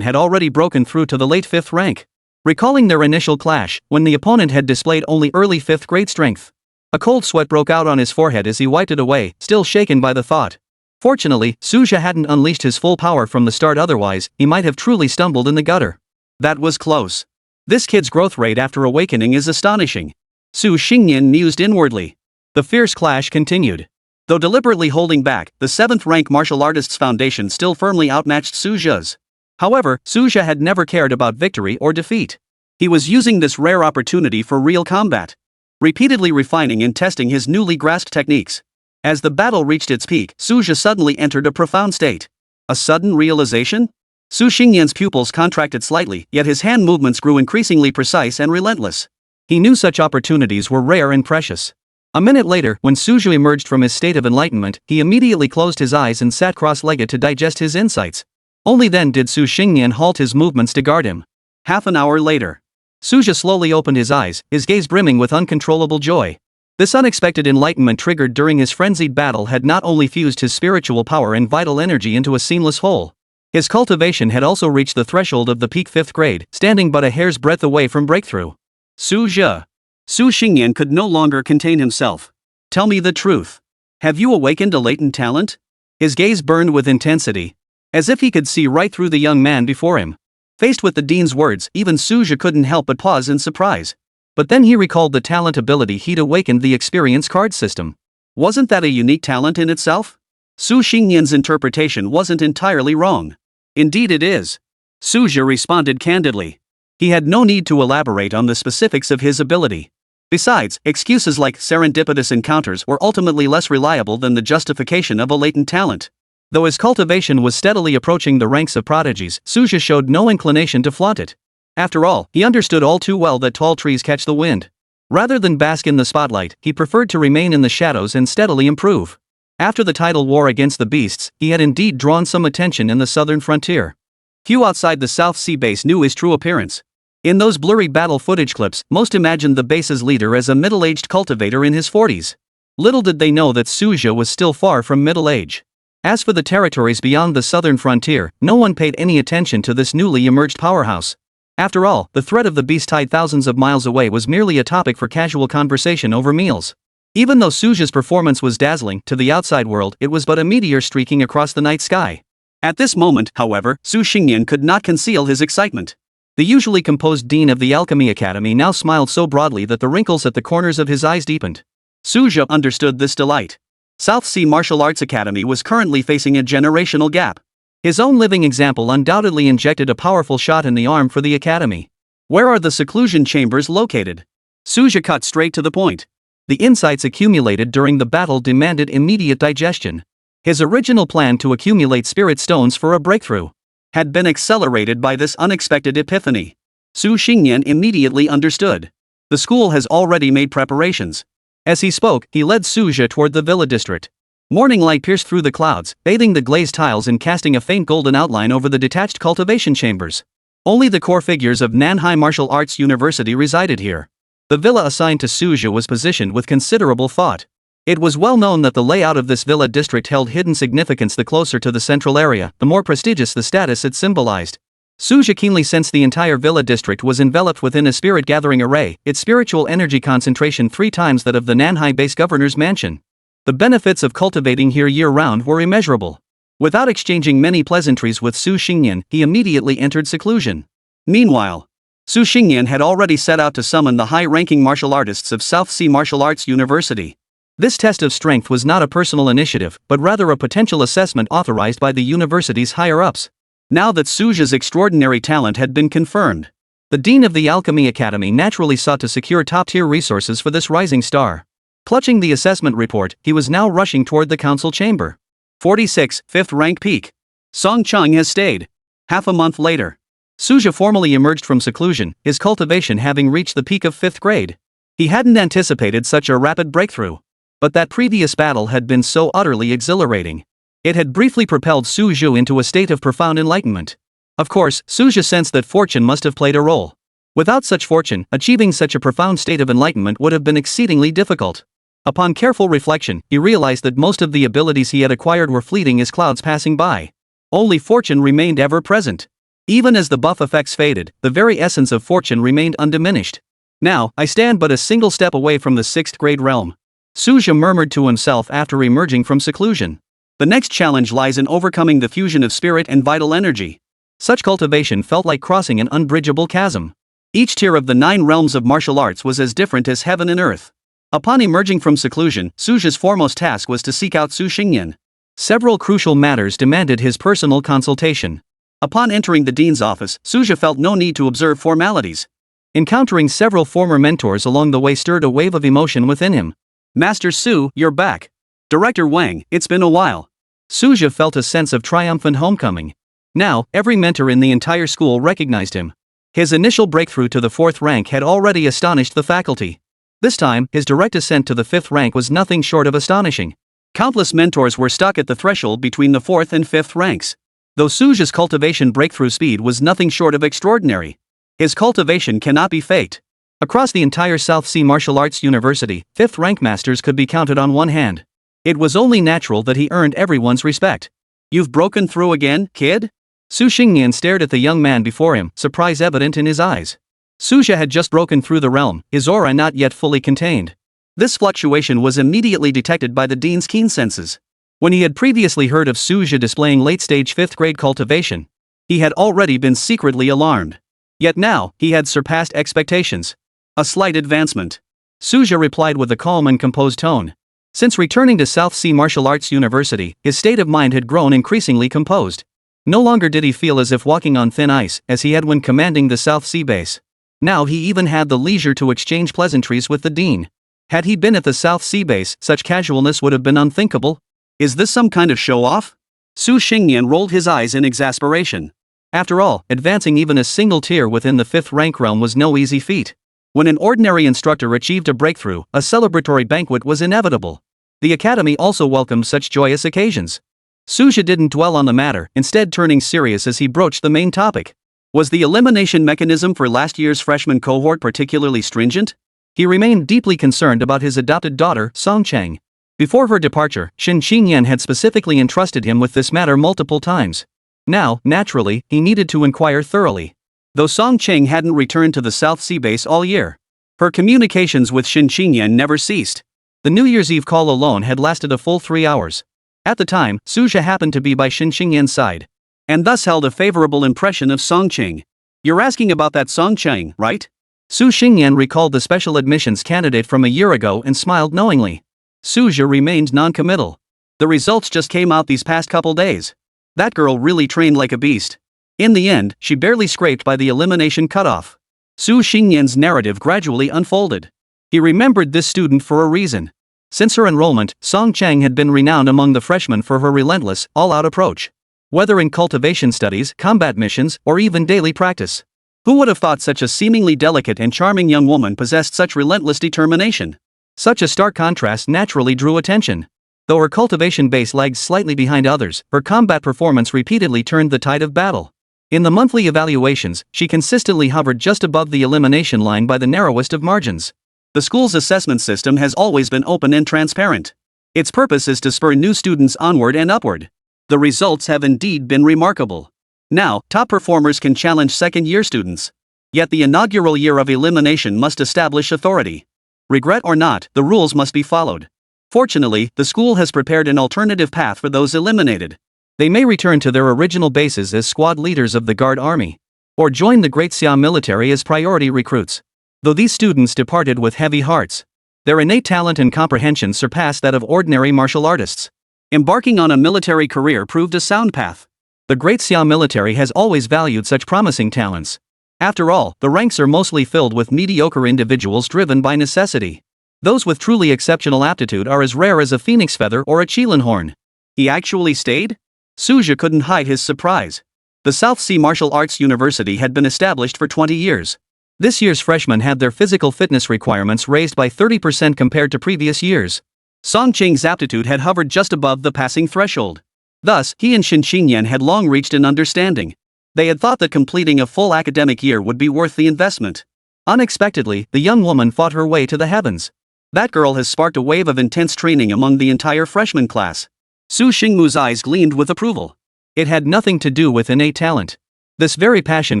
had already broken through to the late 5th rank. Recalling their initial clash, when the opponent had displayed only early 5th grade strength, a cold sweat broke out on his forehead as he wiped it away, still shaken by the thought. Fortunately, Suja hadn't unleashed his full power from the start, otherwise, he might have truly stumbled in the gutter. That was close. This kid's growth rate after awakening is astonishing. Su Xingyan mused inwardly. The fierce clash continued. Though deliberately holding back, the 7th rank martial artist's foundation still firmly outmatched Suja's. However, Suja had never cared about victory or defeat. He was using this rare opportunity for real combat, repeatedly refining and testing his newly grasped techniques. As the battle reached its peak, Suja suddenly entered a profound state. A sudden realization? Su Xingyan's pupils contracted slightly, yet his hand movements grew increasingly precise and relentless. He knew such opportunities were rare and precious. A minute later, when Suja emerged from his state of enlightenment, he immediately closed his eyes and sat cross-legged to digest his insights. Only then did Su Xingyan halt his movements to guard him. Half an hour later, Suja slowly opened his eyes, his gaze brimming with uncontrollable joy. This unexpected enlightenment triggered during his frenzied battle had not only fused his spiritual power and vital energy into a seamless whole. His cultivation had also reached the threshold of the peak 5th grade, standing but a hair's breadth away from breakthrough. Suja. Su Xingyan could no longer contain himself. Tell me the truth. Have you awakened a latent talent? His gaze burned with intensity, as if he could see right through the young man before him. Faced with the dean's words, even Suja couldn't help but pause in surprise. But then he recalled the talent ability he'd awakened, the experience card system. Wasn't that a unique talent in itself? Su Xingyan's interpretation wasn't entirely wrong. Indeed it is. Suja responded candidly. He had no need to elaborate on the specifics of his ability. Besides, excuses like serendipitous encounters were ultimately less reliable than the justification of a latent talent. Though his cultivation was steadily approaching the ranks of prodigies, Suja showed no inclination to flaunt it. After all, he understood all too well that tall trees catch the wind. Rather than bask in the spotlight, he preferred to remain in the shadows and steadily improve. After the tidal war against the beasts, he had indeed drawn some attention in the southern frontier. Few outside the South Sea base knew his true appearance. In those blurry battle footage clips, most imagined the base's leader as a middle-aged cultivator in his 40s. Little did they know that Suja was still far from middle age. As for the territories beyond the southern frontier, no one paid any attention to this newly emerged powerhouse. After all, the threat of the beast tied thousands of miles away was merely a topic for casual conversation over meals. Even though Suja's performance was dazzling, to the outside world it was but a meteor streaking across the night sky. At this moment, however, Su Xingyan could not conceal his excitement. The usually composed dean of the Alchemy Academy now smiled so broadly that the wrinkles at the corners of his eyes deepened. Suja understood this delight. South Sea Martial Arts Academy was currently facing a generational gap. His own living example undoubtedly injected a powerful shot in the arm for the academy. Where are the seclusion chambers located? Suja cut straight to the point. The insights accumulated during the battle demanded immediate digestion. His original plan to accumulate spirit stones for a breakthrough had been accelerated by this unexpected epiphany. Su Xingyan immediately understood. The school has already made preparations. As he spoke, he led Suja toward the villa district. Morning light pierced through the clouds, bathing the glazed tiles and casting a faint golden outline over the detached cultivation chambers. Only the core figures of Nanhai Martial Arts University resided here. The villa assigned to Suja was positioned with considerable thought. It was well known that the layout of this villa district held hidden significance. The closer to the central area, the more prestigious the status it symbolized. Suja keenly sensed the entire villa district was enveloped within a spirit-gathering array, its spiritual energy concentration 3 times that of the Nanhai base governor's mansion. The benefits of cultivating here year-round were immeasurable. Without exchanging many pleasantries with Su Xingyan, he immediately entered seclusion. Meanwhile, Su Xingyan had already set out to summon the high-ranking martial artists of South Sea Martial Arts University. This test of strength was not a personal initiative, but rather a potential assessment authorized by the university's higher-ups. Now that Suja's extraordinary talent had been confirmed, The dean of the Alchemy Academy naturally sought to secure top-tier resources for this rising star. Clutching the assessment report, he was now rushing toward the council chamber. 46, 5th rank peak. Song Chang has stayed. Half a month later. Suja formally emerged from seclusion, his cultivation having reached the peak of 5th grade. He hadn't anticipated such a rapid breakthrough. But that previous battle had been so utterly exhilarating. It had briefly propelled Suju into a state of profound enlightenment. Of course, Suja sensed that fortune must have played a role. Without such fortune, achieving such a profound state of enlightenment would have been exceedingly difficult. Upon careful reflection, he realized that most of the abilities he had acquired were fleeting as clouds passing by. Only fortune remained ever present. Even as the buff effects faded, the very essence of fortune remained undiminished. Now, I stand but a single step away from the 6th grade realm. Suja murmured to himself after emerging from seclusion. The next challenge lies in overcoming the fusion of spirit and vital energy. Such cultivation felt like crossing an unbridgeable chasm. Each tier of the 9 realms of martial arts was as different as heaven and earth. Upon emerging from seclusion, Suja's foremost task was to seek out Su Xingyan. Several crucial matters demanded his personal consultation. Upon entering the dean's office, Suja felt no need to observe formalities. Encountering several former mentors along the way stirred a wave of emotion within him. Master Su, you're back. Director Wang, it's been a while. Suja felt a sense of triumphant homecoming. Now, every mentor in the entire school recognized him. His initial breakthrough to the 4th rank had already astonished the faculty. This time, his direct ascent to the 5th rank was nothing short of astonishing. Countless mentors were stuck at the threshold between the 4th and 5th ranks. Though Suja's cultivation breakthrough speed was nothing short of extraordinary. His cultivation cannot be faked. Across the entire South Sea Martial Arts University, 5th rank masters could be counted on one hand. It was only natural that he earned everyone's respect. You've broken through again, kid? Su Xingyan stared at the young man before him, surprise evident in his eyes. Suja had just broken through the realm, his aura not yet fully contained. This fluctuation was immediately detected by the dean's keen senses. When he had previously heard of Suja displaying late-stage 5th grade cultivation, he had already been secretly alarmed. Yet now, he had surpassed expectations. A slight advancement. Suja replied with a calm and composed tone. Since returning to South Sea Martial Arts University, his state of mind had grown increasingly composed. No longer did he feel as if walking on thin ice, as he had when commanding the South Sea base. Now he even had the leisure to exchange pleasantries with the dean. Had he been at the South Sea base, such casualness would have been unthinkable. Is this some kind of show-off? Su Xingyan rolled his eyes in exasperation. After all, advancing even a single tier within the 5th rank realm was no easy feat. When an ordinary instructor achieved a breakthrough, a celebratory banquet was inevitable. The academy also welcomed such joyous occasions. Suja didn't dwell on the matter, instead turning serious as he broached the main topic. Was the elimination mechanism for last year's freshman cohort particularly stringent? He remained deeply concerned about his adopted daughter, Song Chang. Before her departure, Shin Xingyan had specifically entrusted him with this matter multiple times. Now, naturally, he needed to inquire thoroughly. Though Song Chang hadn't returned to the South Sea base all year, her communications with Shin Xingyan never ceased. The New Year's Eve call alone had lasted a full 3 hours. At the time, Suja happened to be by Shin Xingyan's side, and thus held a favorable impression of Song Chang. You're asking about that Song Chang, right? Su Xingyan recalled the special admissions candidate from a year ago and smiled knowingly. Suja remained non-committal. The results just came out these past couple days. That girl really trained like a beast. In the end, she barely scraped by the elimination cutoff. Su Xingyan's narrative gradually unfolded. He remembered this student for a reason. Since her enrollment, Song Chang had been renowned among the freshmen for her relentless, all-out approach. Whether in cultivation studies, combat missions, or even daily practice. Who would have thought such a seemingly delicate and charming young woman possessed such relentless determination? Such a stark contrast naturally drew attention. Though her cultivation base lagged slightly behind others, her combat performance repeatedly turned the tide of battle. In the monthly evaluations, she consistently hovered just above the elimination line by the narrowest of margins. The school's assessment system has always been open and transparent. Its purpose is to spur new students onward and upward. The results have indeed been remarkable. Now, top performers can challenge second-year students. Yet the inaugural year of elimination must establish authority. Regret or not, the rules must be followed. Fortunately, the school has prepared an alternative path for those eliminated. They may return to their original bases as squad leaders of the Guard Army, or join the Great Xia military as priority recruits. Though these students departed with heavy hearts, their innate talent and comprehension surpassed that of ordinary martial artists. Embarking on a military career proved a sound path. The Great Xia military has always valued such promising talents. After all, the ranks are mostly filled with mediocre individuals driven by necessity. Those with truly exceptional aptitude are as rare as a phoenix feather or a Qilin horn. He actually stayed? Suja couldn't hide his surprise. The South Sea Martial Arts University had been established for 20 years. This year's freshmen had their physical fitness requirements raised by 30% compared to previous years. Song Qing's aptitude had hovered just above the passing threshold. Thus, he and Shin Xingyan had long reached an understanding. They had thought that completing a full academic year would be worth the investment. Unexpectedly, the young woman fought her way to the heavens. That girl has sparked a wave of intense training among the entire freshman class. Su Xingmu's eyes gleamed with approval. It had nothing to do with innate talent. This very passion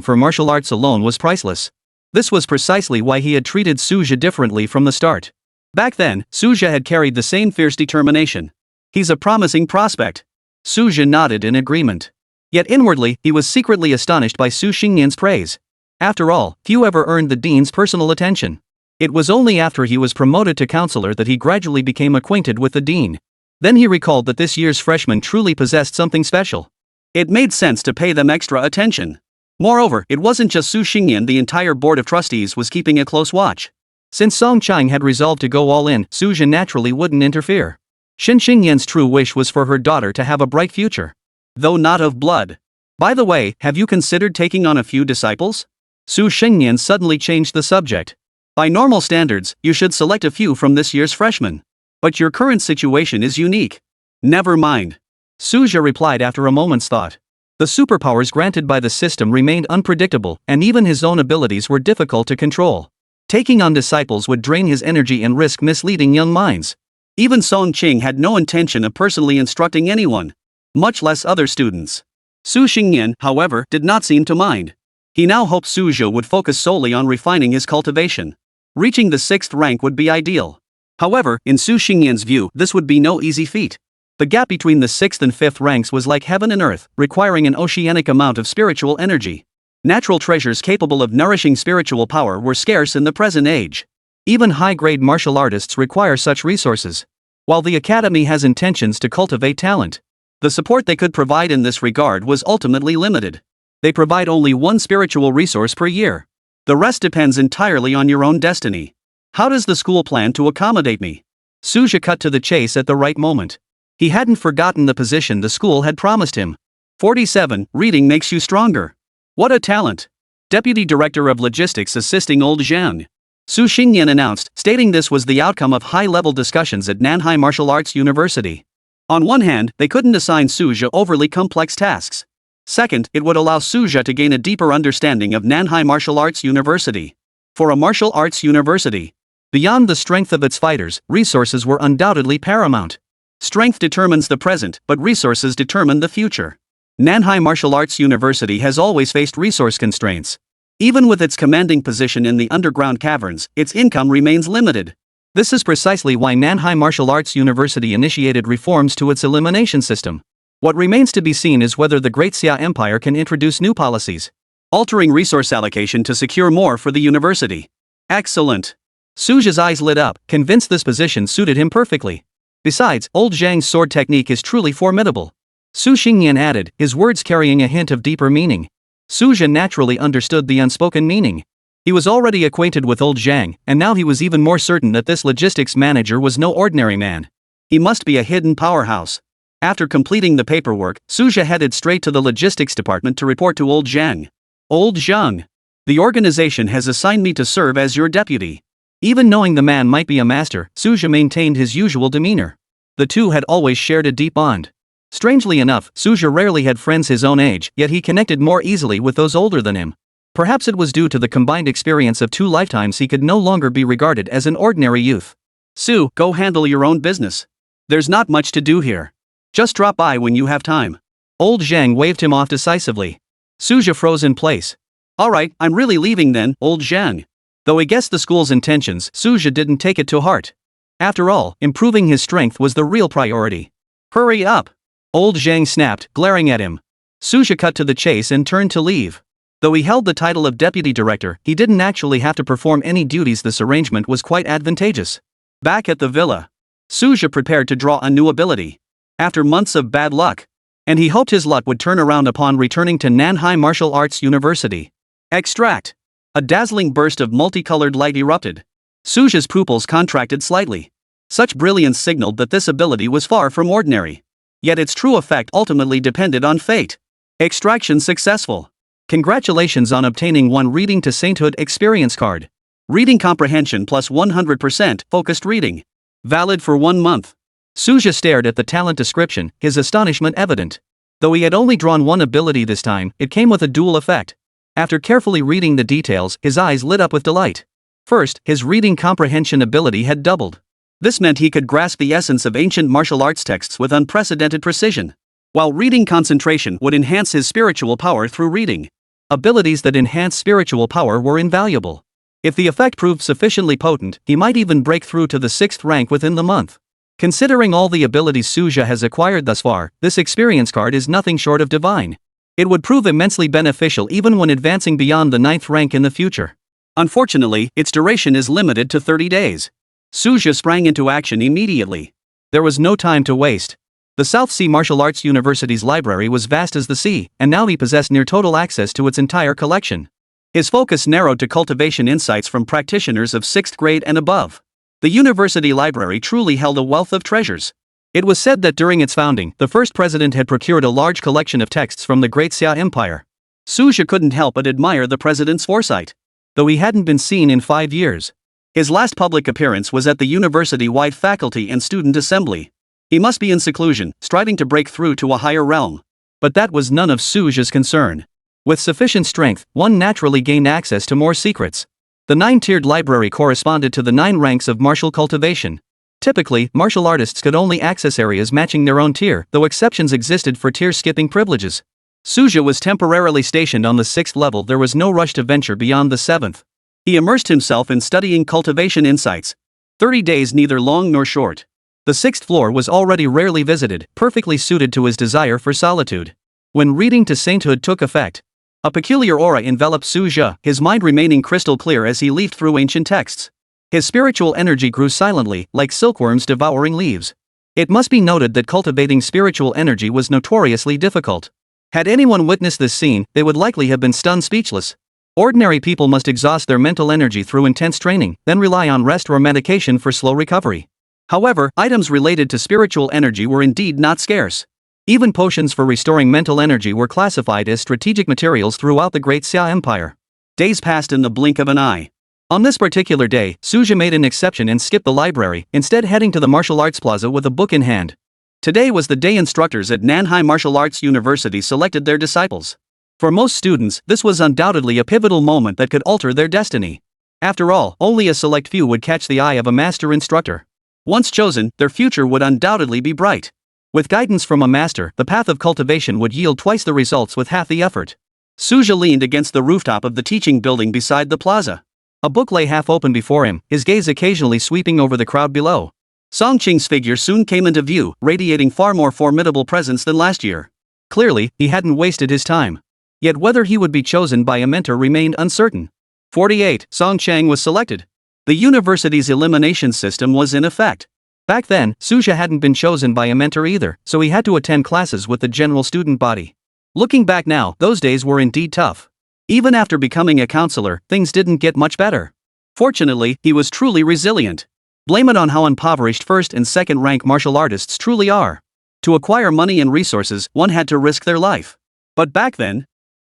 for martial arts alone was priceless. This was precisely why he had treated Suja differently from the start. Back then, Suja had carried the same fierce determination. He's a promising prospect. Suja nodded in agreement. Yet inwardly, he was secretly astonished by Su Xingyan's praise. After all, few ever earned the dean's personal attention. It was only after he was promoted to counselor that he gradually became acquainted with the dean. Then he recalled that this year's freshmen truly possessed something special. It made sense to pay them extra attention. Moreover, it wasn't just Su Xingyan, the entire board of trustees was keeping a close watch. Since Song Chang had resolved to go all in, Suja naturally wouldn't interfere. Shin Xingyan's true wish was for her daughter to have a bright future. Though not of blood. By the way, have you considered taking on a few disciples? Su Xingyan suddenly changed the subject. By normal standards, you should select a few from this year's freshmen. But your current situation is unique. Never mind. Suja replied after a moment's thought. The superpowers granted by the system remained unpredictable, and even his own abilities were difficult to control. Taking on disciples would drain his energy and risk misleading young minds. Even Song Qing had no intention of personally instructing anyone, much less other students. Su Xingyan, however, did not seem to mind. He now hoped Suja would focus solely on refining his cultivation. Reaching the 6th rank would be ideal. However, in Su Xingyan's view, this would be no easy feat. The gap between the 6th and 5th ranks was like heaven and earth, requiring an oceanic amount of spiritual energy. Natural treasures capable of nourishing spiritual power were scarce in the present age. Even high-grade martial artists require such resources. While the academy has intentions to cultivate talent, the support they could provide in this regard was ultimately limited. They provide only one spiritual resource per year. The rest depends entirely on your own destiny. How does the school plan to accommodate me? Suja cut to the chase at the right moment. He hadn't forgotten the position the school had promised him. 47. Reading makes you stronger. What a talent! Deputy Director of Logistics assisting Old Zhang. Su Xingyan announced, stating this was the outcome of high-level discussions at Nanhai Martial Arts University. On one hand, they couldn't assign Suja overly complex tasks. Second, it would allow Suja to gain a deeper understanding of Nanhai Martial Arts University. For a martial arts university, beyond the strength of its fighters, resources were undoubtedly paramount. Strength determines the present, but resources determine the future. Nanhai Martial Arts University has always faced resource constraints. Even with its commanding position in the underground caverns, its income remains limited. This is precisely why Nanhai Martial Arts University initiated reforms to its elimination system. What remains to be seen is whether the Great Xia Empire can introduce new policies, altering resource allocation to secure more for the university. Excellent. Suja's eyes lit up, convinced this position suited him perfectly. Besides, Old Zhang's sword technique is truly formidable. Su Xingyan added, his words carrying a hint of deeper meaning. Suja naturally understood the unspoken meaning. He was already acquainted with Old Zhang, and now he was even more certain that this logistics manager was no ordinary man. He must be a hidden powerhouse. After completing the paperwork, Suja headed straight to the logistics department to report to Old Zhang. Old Zhang. The organization has assigned me to serve as your deputy. Even knowing the man might be a master, Suja maintained his usual demeanor. The two had always shared a deep bond. Strangely enough, Suja rarely had friends his own age, yet he connected more easily with those older than him. Perhaps it was due to the combined experience of 2 lifetimes he could no longer be regarded as an ordinary youth. Su, go handle your own business. There's not much to do here. Just drop by when you have time. Old Zhang waved him off decisively. Suja froze in place. Alright, I'm really leaving then, Old Zhang. Though he guessed the school's intentions, Suja didn't take it to heart. After all, improving his strength was the real priority. Hurry up! Old Zhang snapped, glaring at him. Suja cut to the chase and turned to leave. Though he held the title of deputy director, he didn't actually have to perform any duties. This arrangement was quite advantageous. Back at the villa, Suja prepared to draw a new ability. After months of bad luck, and he hoped his luck would turn around upon returning to Nanhai Martial Arts University. Extract. A dazzling burst of multicolored light erupted. Suja's pupils contracted slightly. Such brilliance signaled that this ability was far from ordinary. Yet its true effect ultimately depended on fate. Extraction successful. Congratulations on obtaining one Reading to Sainthood experience card. Reading comprehension plus 100% focused reading. Valid for 1 month. Suja stared at the talent description, his astonishment evident. Though he had only drawn one ability this time, it came with a dual effect. After carefully reading the details, his eyes lit up with delight. First, his reading comprehension ability had doubled. This meant he could grasp the essence of ancient martial arts texts with unprecedented precision. While reading concentration would enhance his spiritual power through reading. Abilities that enhance spiritual power were invaluable. If the effect proved sufficiently potent, he might even break through to the 6th rank within the month. Considering all the abilities Suja has acquired thus far, this experience card is nothing short of divine. It would prove immensely beneficial even when advancing beyond the 9th rank in the future. Unfortunately, its duration is limited to 30 days. Suja sprang into action immediately. There was no time to waste. The South Sea Martial Arts University's library was vast as the sea, and now he possessed near total access to its entire collection. His focus narrowed to cultivation insights from practitioners of 6th grade and above. The university library truly held a wealth of treasures. It was said that during its founding, the first president had procured a large collection of texts from the Great Xia Empire. Suja couldn't help but admire the president's foresight. Though he hadn't been seen in 5 years. His last public appearance was at the university-wide faculty and student assembly. He must be in seclusion, striving to break through to a higher realm. But that was none of Suja's concern. With sufficient strength, one naturally gained access to more secrets. The 9-tiered library corresponded to the 9 ranks of martial cultivation. Typically, martial artists could only access areas matching their own tier, though exceptions existed for tier-skipping privileges. Suja was temporarily stationed on the 6th level. There was no rush to venture beyond the 7th. He immersed himself in studying cultivation insights. 30 days neither long nor short. The 6th floor was already rarely visited, perfectly suited to his desire for solitude. When Reading to Sainthood took effect, a peculiar aura enveloped Suja, his mind remaining crystal clear as he leafed through ancient texts. His spiritual energy grew silently, like silkworms devouring leaves. It must be noted that cultivating spiritual energy was notoriously difficult. Had anyone witnessed this scene, they would likely have been stunned speechless. Ordinary people must exhaust their mental energy through intense training, then rely on rest or medication for slow recovery. However, items related to spiritual energy were indeed not scarce. Even potions for restoring mental energy were classified as strategic materials throughout the Great Xia Empire. Days passed in the blink of an eye. On this particular day, Suja made an exception and skipped the library, instead heading to the martial arts plaza with a book in hand. Today was the day instructors at Nanhai Martial Arts University selected their disciples. For most students, this was undoubtedly a pivotal moment that could alter their destiny. After all, only a select few would catch the eye of a master instructor. Once chosen, their future would undoubtedly be bright. With guidance from a master, the path of cultivation would yield twice the results with half the effort. Suja leaned against the rooftop of the teaching building beside the plaza. A book lay half open before him, his gaze occasionally sweeping over the crowd below. Songqing's figure soon came into view, radiating far more formidable presence than last year. Clearly, he hadn't wasted his time. Yet whether he would be chosen by a mentor remained uncertain. 48, Songchang was selected. The university's elimination system was in effect. Back then, Suja hadn't been chosen by a mentor either, so he had to attend classes with the general student body. Looking back now, those days were indeed tough. Even after becoming a counselor, things didn't get much better. Fortunately, he was truly resilient. Blame it on how impoverished 1st and 2nd rank martial artists truly are. To acquire money and resources, one had to risk their life. But back then,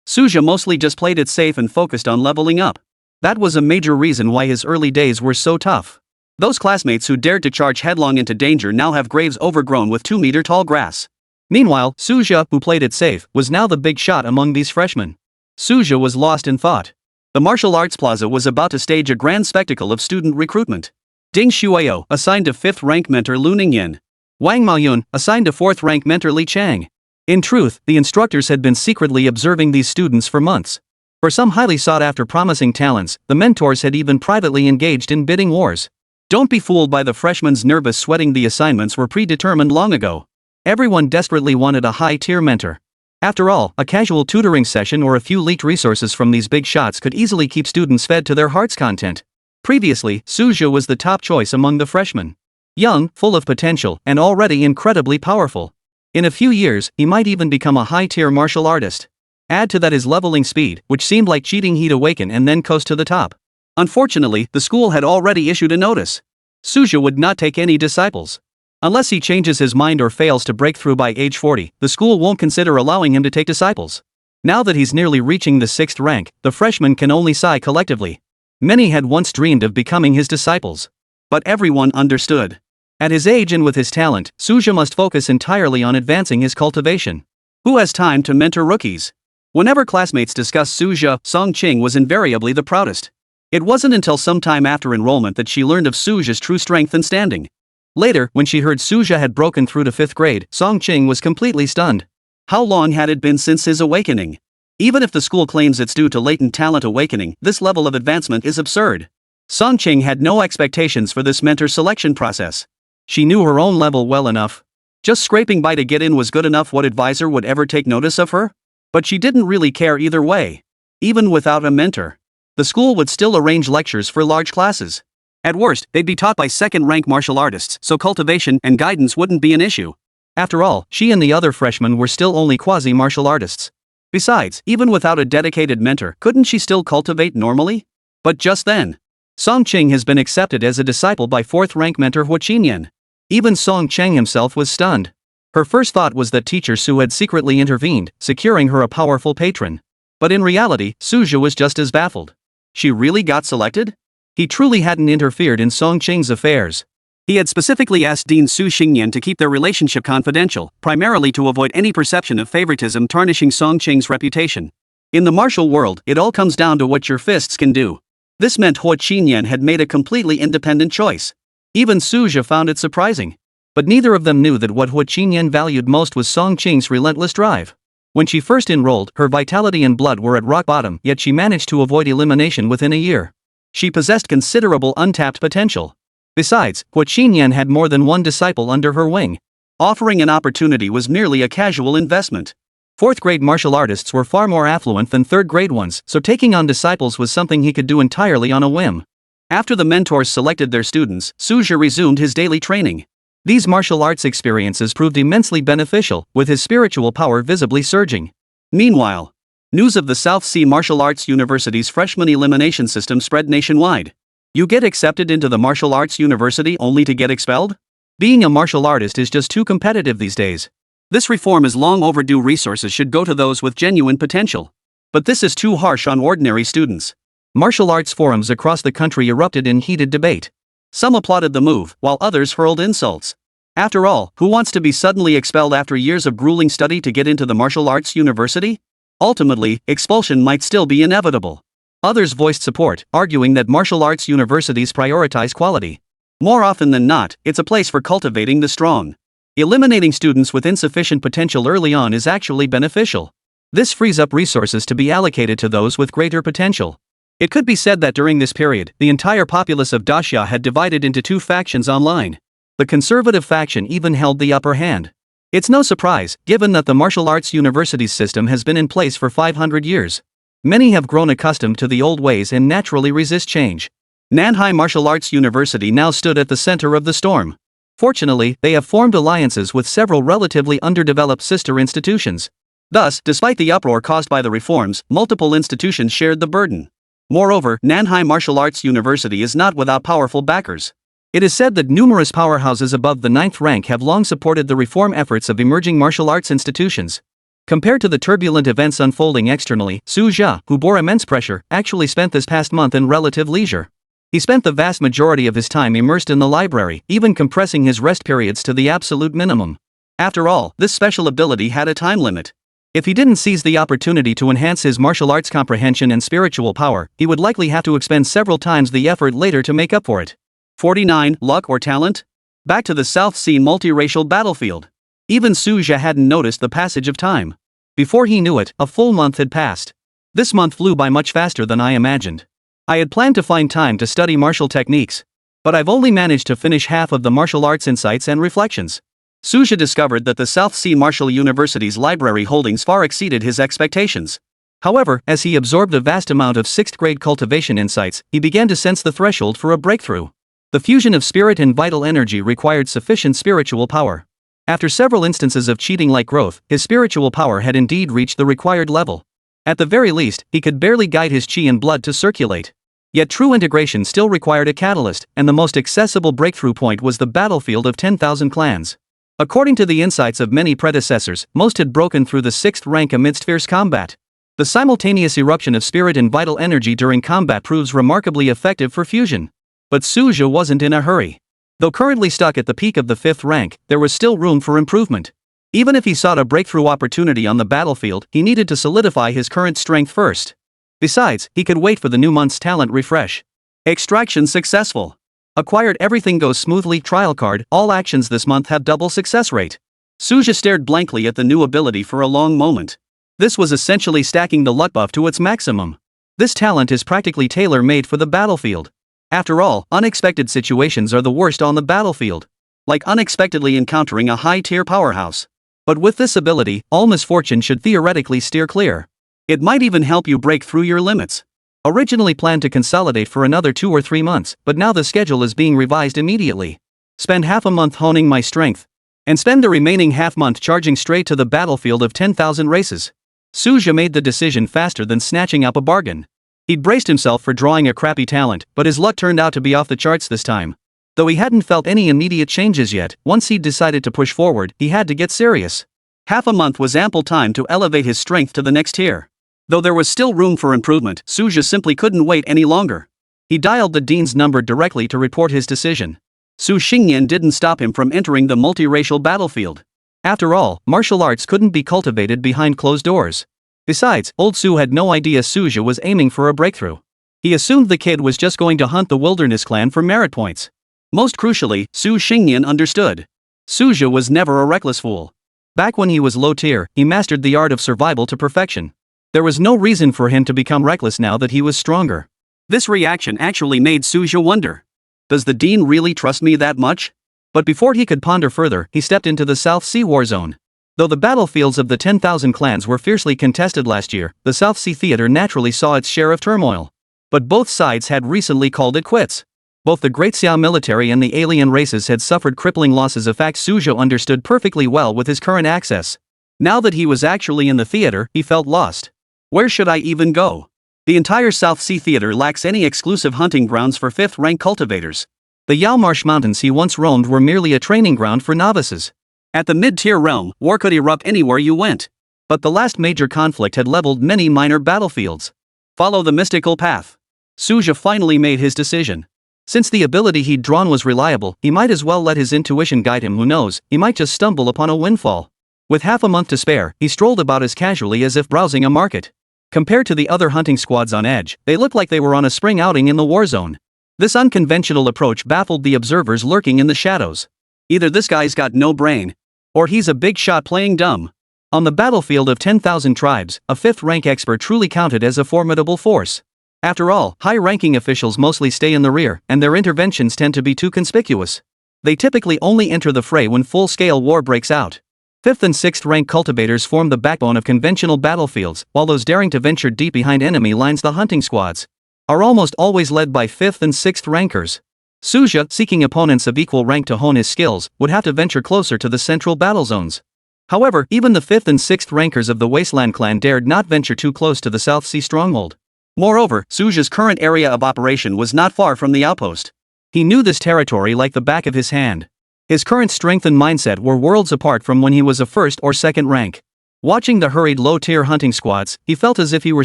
Suja mostly just played it safe and focused on leveling up. That was a major reason why his early days were so tough. Those classmates who dared to charge headlong into danger now have graves overgrown with 2-meter-tall grass. Meanwhile, Suja, who played it safe, was now the big shot among these freshmen. Suja was lost in thought. The martial arts plaza was about to stage a grand spectacle of student recruitment. Ding Shuao, assigned to 5th rank mentor Lu Ningyan. Wang Maoyun, assigned to 4th rank mentor Li Chang. In truth, the instructors had been secretly observing these students for months. For some highly sought-after promising talents, the mentors had even privately engaged in bidding wars. Don't be fooled by the freshmen's nervous sweating. The assignments were predetermined long ago. Everyone desperately wanted a high-tier mentor. After all, a casual tutoring session or a few leaked resources from these big shots could easily keep students fed to their heart's content. Previously, Suja was the top choice among the freshmen. Young, full of potential, and already incredibly powerful. In a few years, he might even become a high-tier martial artist. Add to that his leveling speed, which seemed like cheating. He'd awaken and then coast to the top. Unfortunately, the school had already issued a notice. Suja would not take any disciples. Unless he changes his mind or fails to break through by age 40, the school won't consider allowing him to take disciples. Now that he's nearly reaching the 6th rank, the freshmen can only sigh collectively. Many had once dreamed of becoming his disciples. But everyone understood. At his age and with his talent, Suja must focus entirely on advancing his cultivation. Who has time to mentor rookies? Whenever classmates discussed Suja, Song Qing was invariably the proudest. It wasn't until some time after enrollment that she learned of Suja's true strength and standing. Later, when she heard Suja had broken through to 5th grade, Song Qing was completely stunned. How long had it been since his awakening? Even if the school claims it's due to latent talent awakening, this level of advancement is absurd. Song Qing had no expectations for this mentor selection process. She knew her own level well enough. Just scraping by to get in was good enough. What advisor would ever take notice of her? But she didn't really care either way. Even without a mentor, the school would still arrange lectures for large classes. At worst, they'd be taught by second-rank martial artists, so cultivation and guidance wouldn't be an issue. After all, she and the other freshmen were still only quasi-martial artists. Besides, even without a dedicated mentor, couldn't she still cultivate normally? But just then, Song Qing has been accepted as a disciple by 4th-rank mentor Hua Qinyan. Even Song Qing himself was stunned. Her first thought was that teacher Su had secretly intervened, securing her a powerful patron. But in reality, Suja was just as baffled. She really got selected? He truly hadn't interfered in Song Qing's affairs. He had specifically asked Dean Su Xingyan to keep their relationship confidential, primarily to avoid any perception of favoritism tarnishing Song Qing's reputation. In the martial world, it all comes down to what your fists can do. This meant Hua Qinyan had made a completely independent choice. Even Suja found it surprising. But neither of them knew that what Hua Qinyan valued most was Song Qing's relentless drive. When she first enrolled, her vitality and blood were at rock bottom, yet she managed to avoid elimination within a year. She possessed considerable untapped potential. Besides, Hua Qinyan had more than one disciple under her wing. Offering an opportunity was merely a casual investment. 4th-grade martial artists were far more affluent than 3rd-grade ones, so taking on disciples was something he could do entirely on a whim. After the mentors selected their students, Suja resumed his daily training. These martial arts experiences proved immensely beneficial, with his spiritual power visibly surging. Meanwhile, news of the South Sea Martial Arts University's freshman elimination system spread nationwide. You get accepted into the martial arts university only to get expelled? Being a martial artist is just too competitive these days. This reform is long overdue. Resources should go to those with genuine potential. But this is too harsh on ordinary students. Martial arts forums across the country erupted in heated debate. Some applauded the move, while others hurled insults. After all, who wants to be suddenly expelled after years of grueling study to get into the martial arts university? Ultimately, expulsion might still be inevitable. Others voiced support, arguing that martial arts universities prioritize quality. More often than not, it's a place for cultivating the strong. Eliminating students with insufficient potential early on is actually beneficial. This frees up resources to be allocated to those with greater potential. It could be said that during this period, the entire populace of Daxia had divided into 2 factions online. The conservative faction even held the upper hand. It's no surprise, given that the martial arts universities system has been in place for 500 years. Many have grown accustomed to the old ways and naturally resist change. Nanhai Martial Arts University now stood at the center of the storm. Fortunately, they have formed alliances with several relatively underdeveloped sister institutions. Thus, despite the uproar caused by the reforms, multiple institutions shared the burden. Moreover, Nanhai Martial Arts University is not without powerful backers. It is said that numerous powerhouses above the 9th rank have long supported the reform efforts of emerging martial arts institutions. Compared to the turbulent events unfolding externally, Su Jia, who bore immense pressure, actually spent this past month in relative leisure. He spent the vast majority of his time immersed in the library, even compressing his rest periods to the absolute minimum. After all, this special ability had a time limit. If he didn't seize the opportunity to enhance his martial arts comprehension and spiritual power, he would likely have to expend several times the effort later to make up for it. 49. Luck or talent? Back to the South Sea multiracial battlefield. Even Su Jia hadn't noticed the passage of time. Before he knew it, a full month had passed. This month flew by much faster than I imagined. I had planned to find time to study martial techniques, but I've only managed to finish half of the martial arts insights and reflections. Su Jia discovered that the South Sea Martial University's library holdings far exceeded his expectations. However, as he absorbed a vast amount of 6th-grade cultivation insights, he began to sense the threshold for a breakthrough. The fusion of spirit and vital energy required sufficient spiritual power. After several instances of cheating-like growth, his spiritual power had indeed reached the required level. At the very least, he could barely guide his chi and blood to circulate. Yet true integration still required a catalyst, and the most accessible breakthrough point was the battlefield of 10,000 clans. According to the insights of many predecessors, most had broken through the 6th rank amidst fierce combat. The simultaneous eruption of spirit and vital energy during combat proves remarkably effective for fusion. But Suja wasn't in a hurry. Though currently stuck at the peak of the 5th rank, there was still room for improvement. Even if he sought a breakthrough opportunity on the battlefield, he needed to solidify his current strength first. Besides, he could wait for the new month's talent refresh. Extraction successful. Acquired everything goes smoothly trial card, all actions this month have double success rate. Suja stared blankly at the new ability for a long moment. This was essentially stacking the luck buff to its maximum. This talent is practically tailor-made for the battlefield. After all, unexpected situations are the worst on the battlefield. Like unexpectedly encountering a high-tier powerhouse. But with this ability, all misfortune should theoretically steer clear. It might even help you break through your limits. Originally planned to consolidate for another 2 or 3 months, but now the schedule is being revised immediately. Spend half a month honing my strength. And spend the remaining half-month charging straight to the battlefield of 10,000 races. Suja made the decision faster than snatching up a bargain. He'd braced himself for drawing a crappy talent, but his luck turned out to be off the charts this time. Though he hadn't felt any immediate changes yet, once he'd decided to push forward, he had to get serious. Half a month was ample time to elevate his strength to the next tier. Though there was still room for improvement, Suja simply couldn't wait any longer. He dialed the dean's number directly to report his decision. Su Xingyan didn't stop him from entering the multiracial battlefield. After all, martial arts couldn't be cultivated behind closed doors. Besides, old Su had no idea Suja was aiming for a breakthrough. He assumed the kid was just going to hunt the wilderness clan for merit points. Most crucially, Su Xingyan understood. Suja was never a reckless fool. Back when he was low tier, he mastered the art of survival to perfection. There was no reason for him to become reckless now that he was stronger. This reaction actually made Suja wonder. Does the dean really trust me that much? But before he could ponder further, he stepped into the South Sea war zone. Though the battlefields of the 10,000 clans were fiercely contested last year, the South Sea theater naturally saw its share of turmoil. But both sides had recently called it quits. Both the Great Xia military and the alien races had suffered crippling losses, a fact Suja understood perfectly well with his current access. Now that he was actually in the theater, he felt lost. Where should I even go? The entire South Sea theater lacks any exclusive hunting grounds for 5th rank cultivators. The Yao mountains he once roamed were merely a training ground for novices. At the mid-tier realm, war could erupt anywhere you went. But the last major conflict had leveled many minor battlefields. Follow the mystical path. Suja finally made his decision. Since the ability he'd drawn was reliable, he might as well let his intuition guide him. Who knows, he might just stumble upon a windfall. With half a month to spare, he strolled about as casually as if browsing a market. Compared to the other hunting squads on edge, they looked like they were on a spring outing in the war zone. This unconventional approach baffled the observers lurking in the shadows. Either this guy's got no brain, or he's a big shot playing dumb. On the battlefield of 10,000 tribes, a 5th rank expert truly counted as a formidable force. After all, high-ranking officials mostly stay in the rear, and their interventions tend to be too conspicuous. They typically only enter the fray when full-scale war breaks out. 5th and 6th rank cultivators form the backbone of conventional battlefields, while those daring to venture deep behind enemy lines, the hunting squads, are almost always led by 5th and 6th rankers. Suja, seeking opponents of equal rank to hone his skills, would have to venture closer to the central battle zones. However, even the 5th and 6th rankers of the Wasteland clan dared not venture too close to the South Sea stronghold. Moreover, Suja's current area of operation was not far from the outpost. He knew this territory like the back of his hand. His current strength and mindset were worlds apart from when he was a 1st or 2nd rank. Watching the hurried low-tier hunting squads, he felt as if he were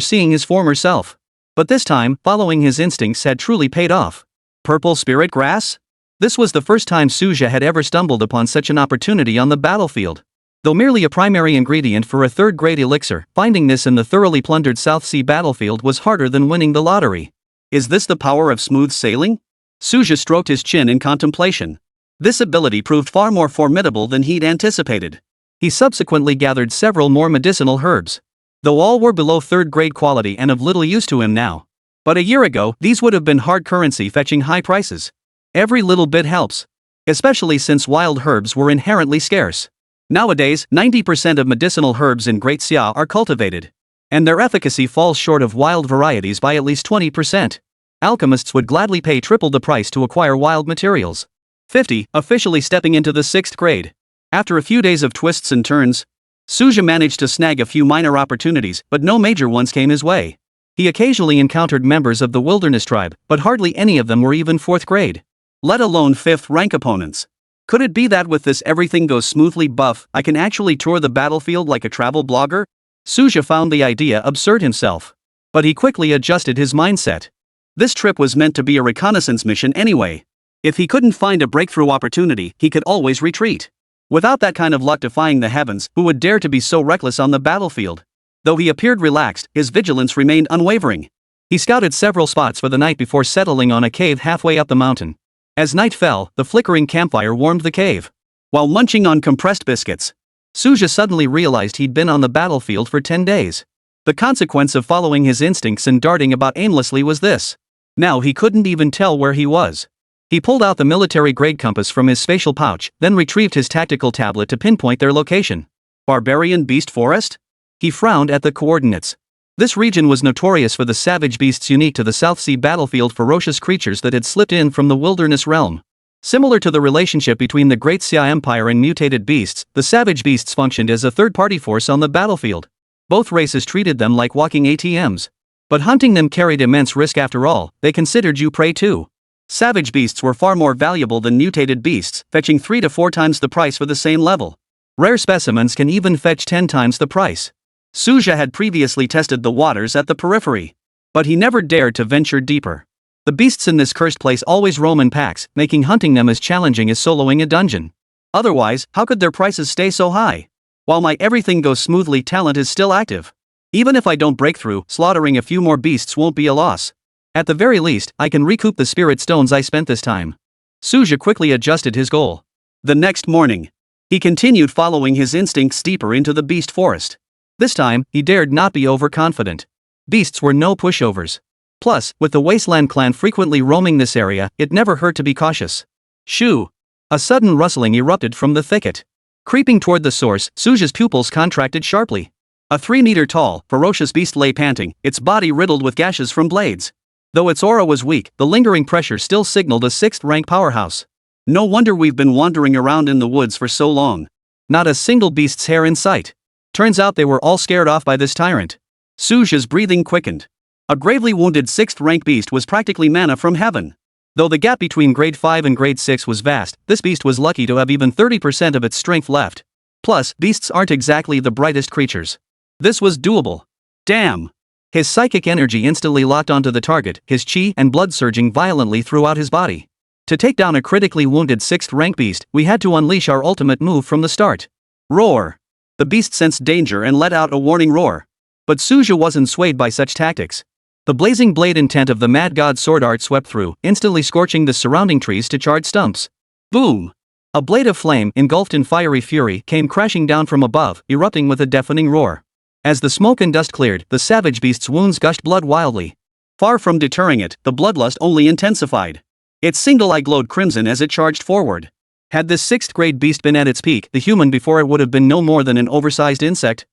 seeing his former self. But this time, following his instincts had truly paid off. Purple spirit grass? This was the first time Suja had ever stumbled upon such an opportunity on the battlefield. Though merely a primary ingredient for a 3rd-grade elixir, finding this in the thoroughly plundered South Sea battlefield was harder than winning the lottery. Is this the power of smooth sailing? Suja stroked his chin in contemplation. This ability proved far more formidable than he'd anticipated. He subsequently gathered several more medicinal herbs. Though all were below 3rd-grade quality and of little use to him now. But a year ago, these would have been hard currency, fetching high prices. Every little bit helps. Especially since wild herbs were inherently scarce. Nowadays, 90% of medicinal herbs in Great Xia are cultivated. And their efficacy falls short of wild varieties by at least 20%. Alchemists would gladly pay triple the price to acquire wild materials. 50, officially stepping into the 6th grade. After a few days of twists and turns, Suja managed to snag a few minor opportunities, but no major ones came his way. He occasionally encountered members of the wilderness tribe, but hardly any of them were even 4th grade. Let alone 5th rank opponents. Could it be that with this everything goes smoothly buff, I can actually tour the battlefield like a travel blogger? Suja found the idea absurd himself. But he quickly adjusted his mindset. This trip was meant to be a reconnaissance mission anyway. If he couldn't find a breakthrough opportunity, he could always retreat. Without that kind of luck defying the heavens, who would dare to be so reckless on the battlefield? Though he appeared relaxed, his vigilance remained unwavering. He scouted several spots for the night before settling on a cave halfway up the mountain. As night fell, the flickering campfire warmed the cave. While munching on compressed biscuits, Suja suddenly realized he'd been on the battlefield for 10 days. The consequence of following his instincts and darting about aimlessly was this. Now he couldn't even tell where he was. He pulled out the military-grade compass from his spatial pouch, then retrieved his tactical tablet to pinpoint their location. Barbarian Beast Forest? He frowned at the coordinates. This region was notorious for the savage beasts unique to the South Sea battlefield, ferocious creatures that had slipped in from the wilderness realm. Similar to the relationship between the Great Xia Empire and mutated beasts, the savage beasts functioned as a third-party force on the battlefield. Both races treated them like walking ATMs. But hunting them carried immense risk after all, they considered you prey too. Savage beasts were far more valuable than mutated beasts, fetching 3 to 4 times the price for the same level. Rare specimens can even fetch 10 times the price. Suja had previously tested the waters at the periphery. But he never dared to venture deeper. The beasts in this cursed place always roam in packs, making hunting them as challenging as soloing a dungeon. Otherwise, how could their prices stay so high? While my everything goes smoothly talent is still active. Even if I don't break through, slaughtering a few more beasts won't be a loss. At the very least, I can recoup the spirit stones I spent this time. Suja quickly adjusted his goal. The next morning, he continued following his instincts deeper into the beast forest. This time, he dared not be overconfident. Beasts were no pushovers. Plus, with the wasteland clan frequently roaming this area, it never hurt to be cautious. Shoo! A sudden rustling erupted from the thicket. Creeping toward the source, Suja's pupils contracted sharply. A 3-meter-tall, ferocious beast lay panting, its body riddled with gashes from blades. Though its aura was weak, the lingering pressure still signaled a 6th-rank powerhouse. No wonder we've been wandering around in the woods for so long. Not a single beast's hair in sight. Turns out they were all scared off by this tyrant. Suja's breathing quickened. A gravely wounded 6th-rank beast was practically manna from heaven. Though the gap between grade 5 and grade 6 was vast, this beast was lucky to have even 30% of its strength left. Plus, beasts aren't exactly the brightest creatures. This was doable. Damn! His psychic energy instantly locked onto the target, his chi and blood surging violently throughout his body. To take down a critically wounded 6th-rank beast, we had to unleash our ultimate move from the start. Roar! The beast sensed danger and let out a warning roar. But Suja wasn't swayed by such tactics. The blazing blade intent of the mad god's sword art swept through, instantly scorching the surrounding trees to charred stumps. Boom! A blade of flame, engulfed in fiery fury, came crashing down from above, erupting with a deafening roar. As the smoke and dust cleared, the savage beast's wounds gushed blood wildly. Far from deterring it, the bloodlust only intensified. Its single eye glowed crimson as it charged forward. Had this 6th-grade beast been at its peak, the human before it would have been no more than an oversized insect.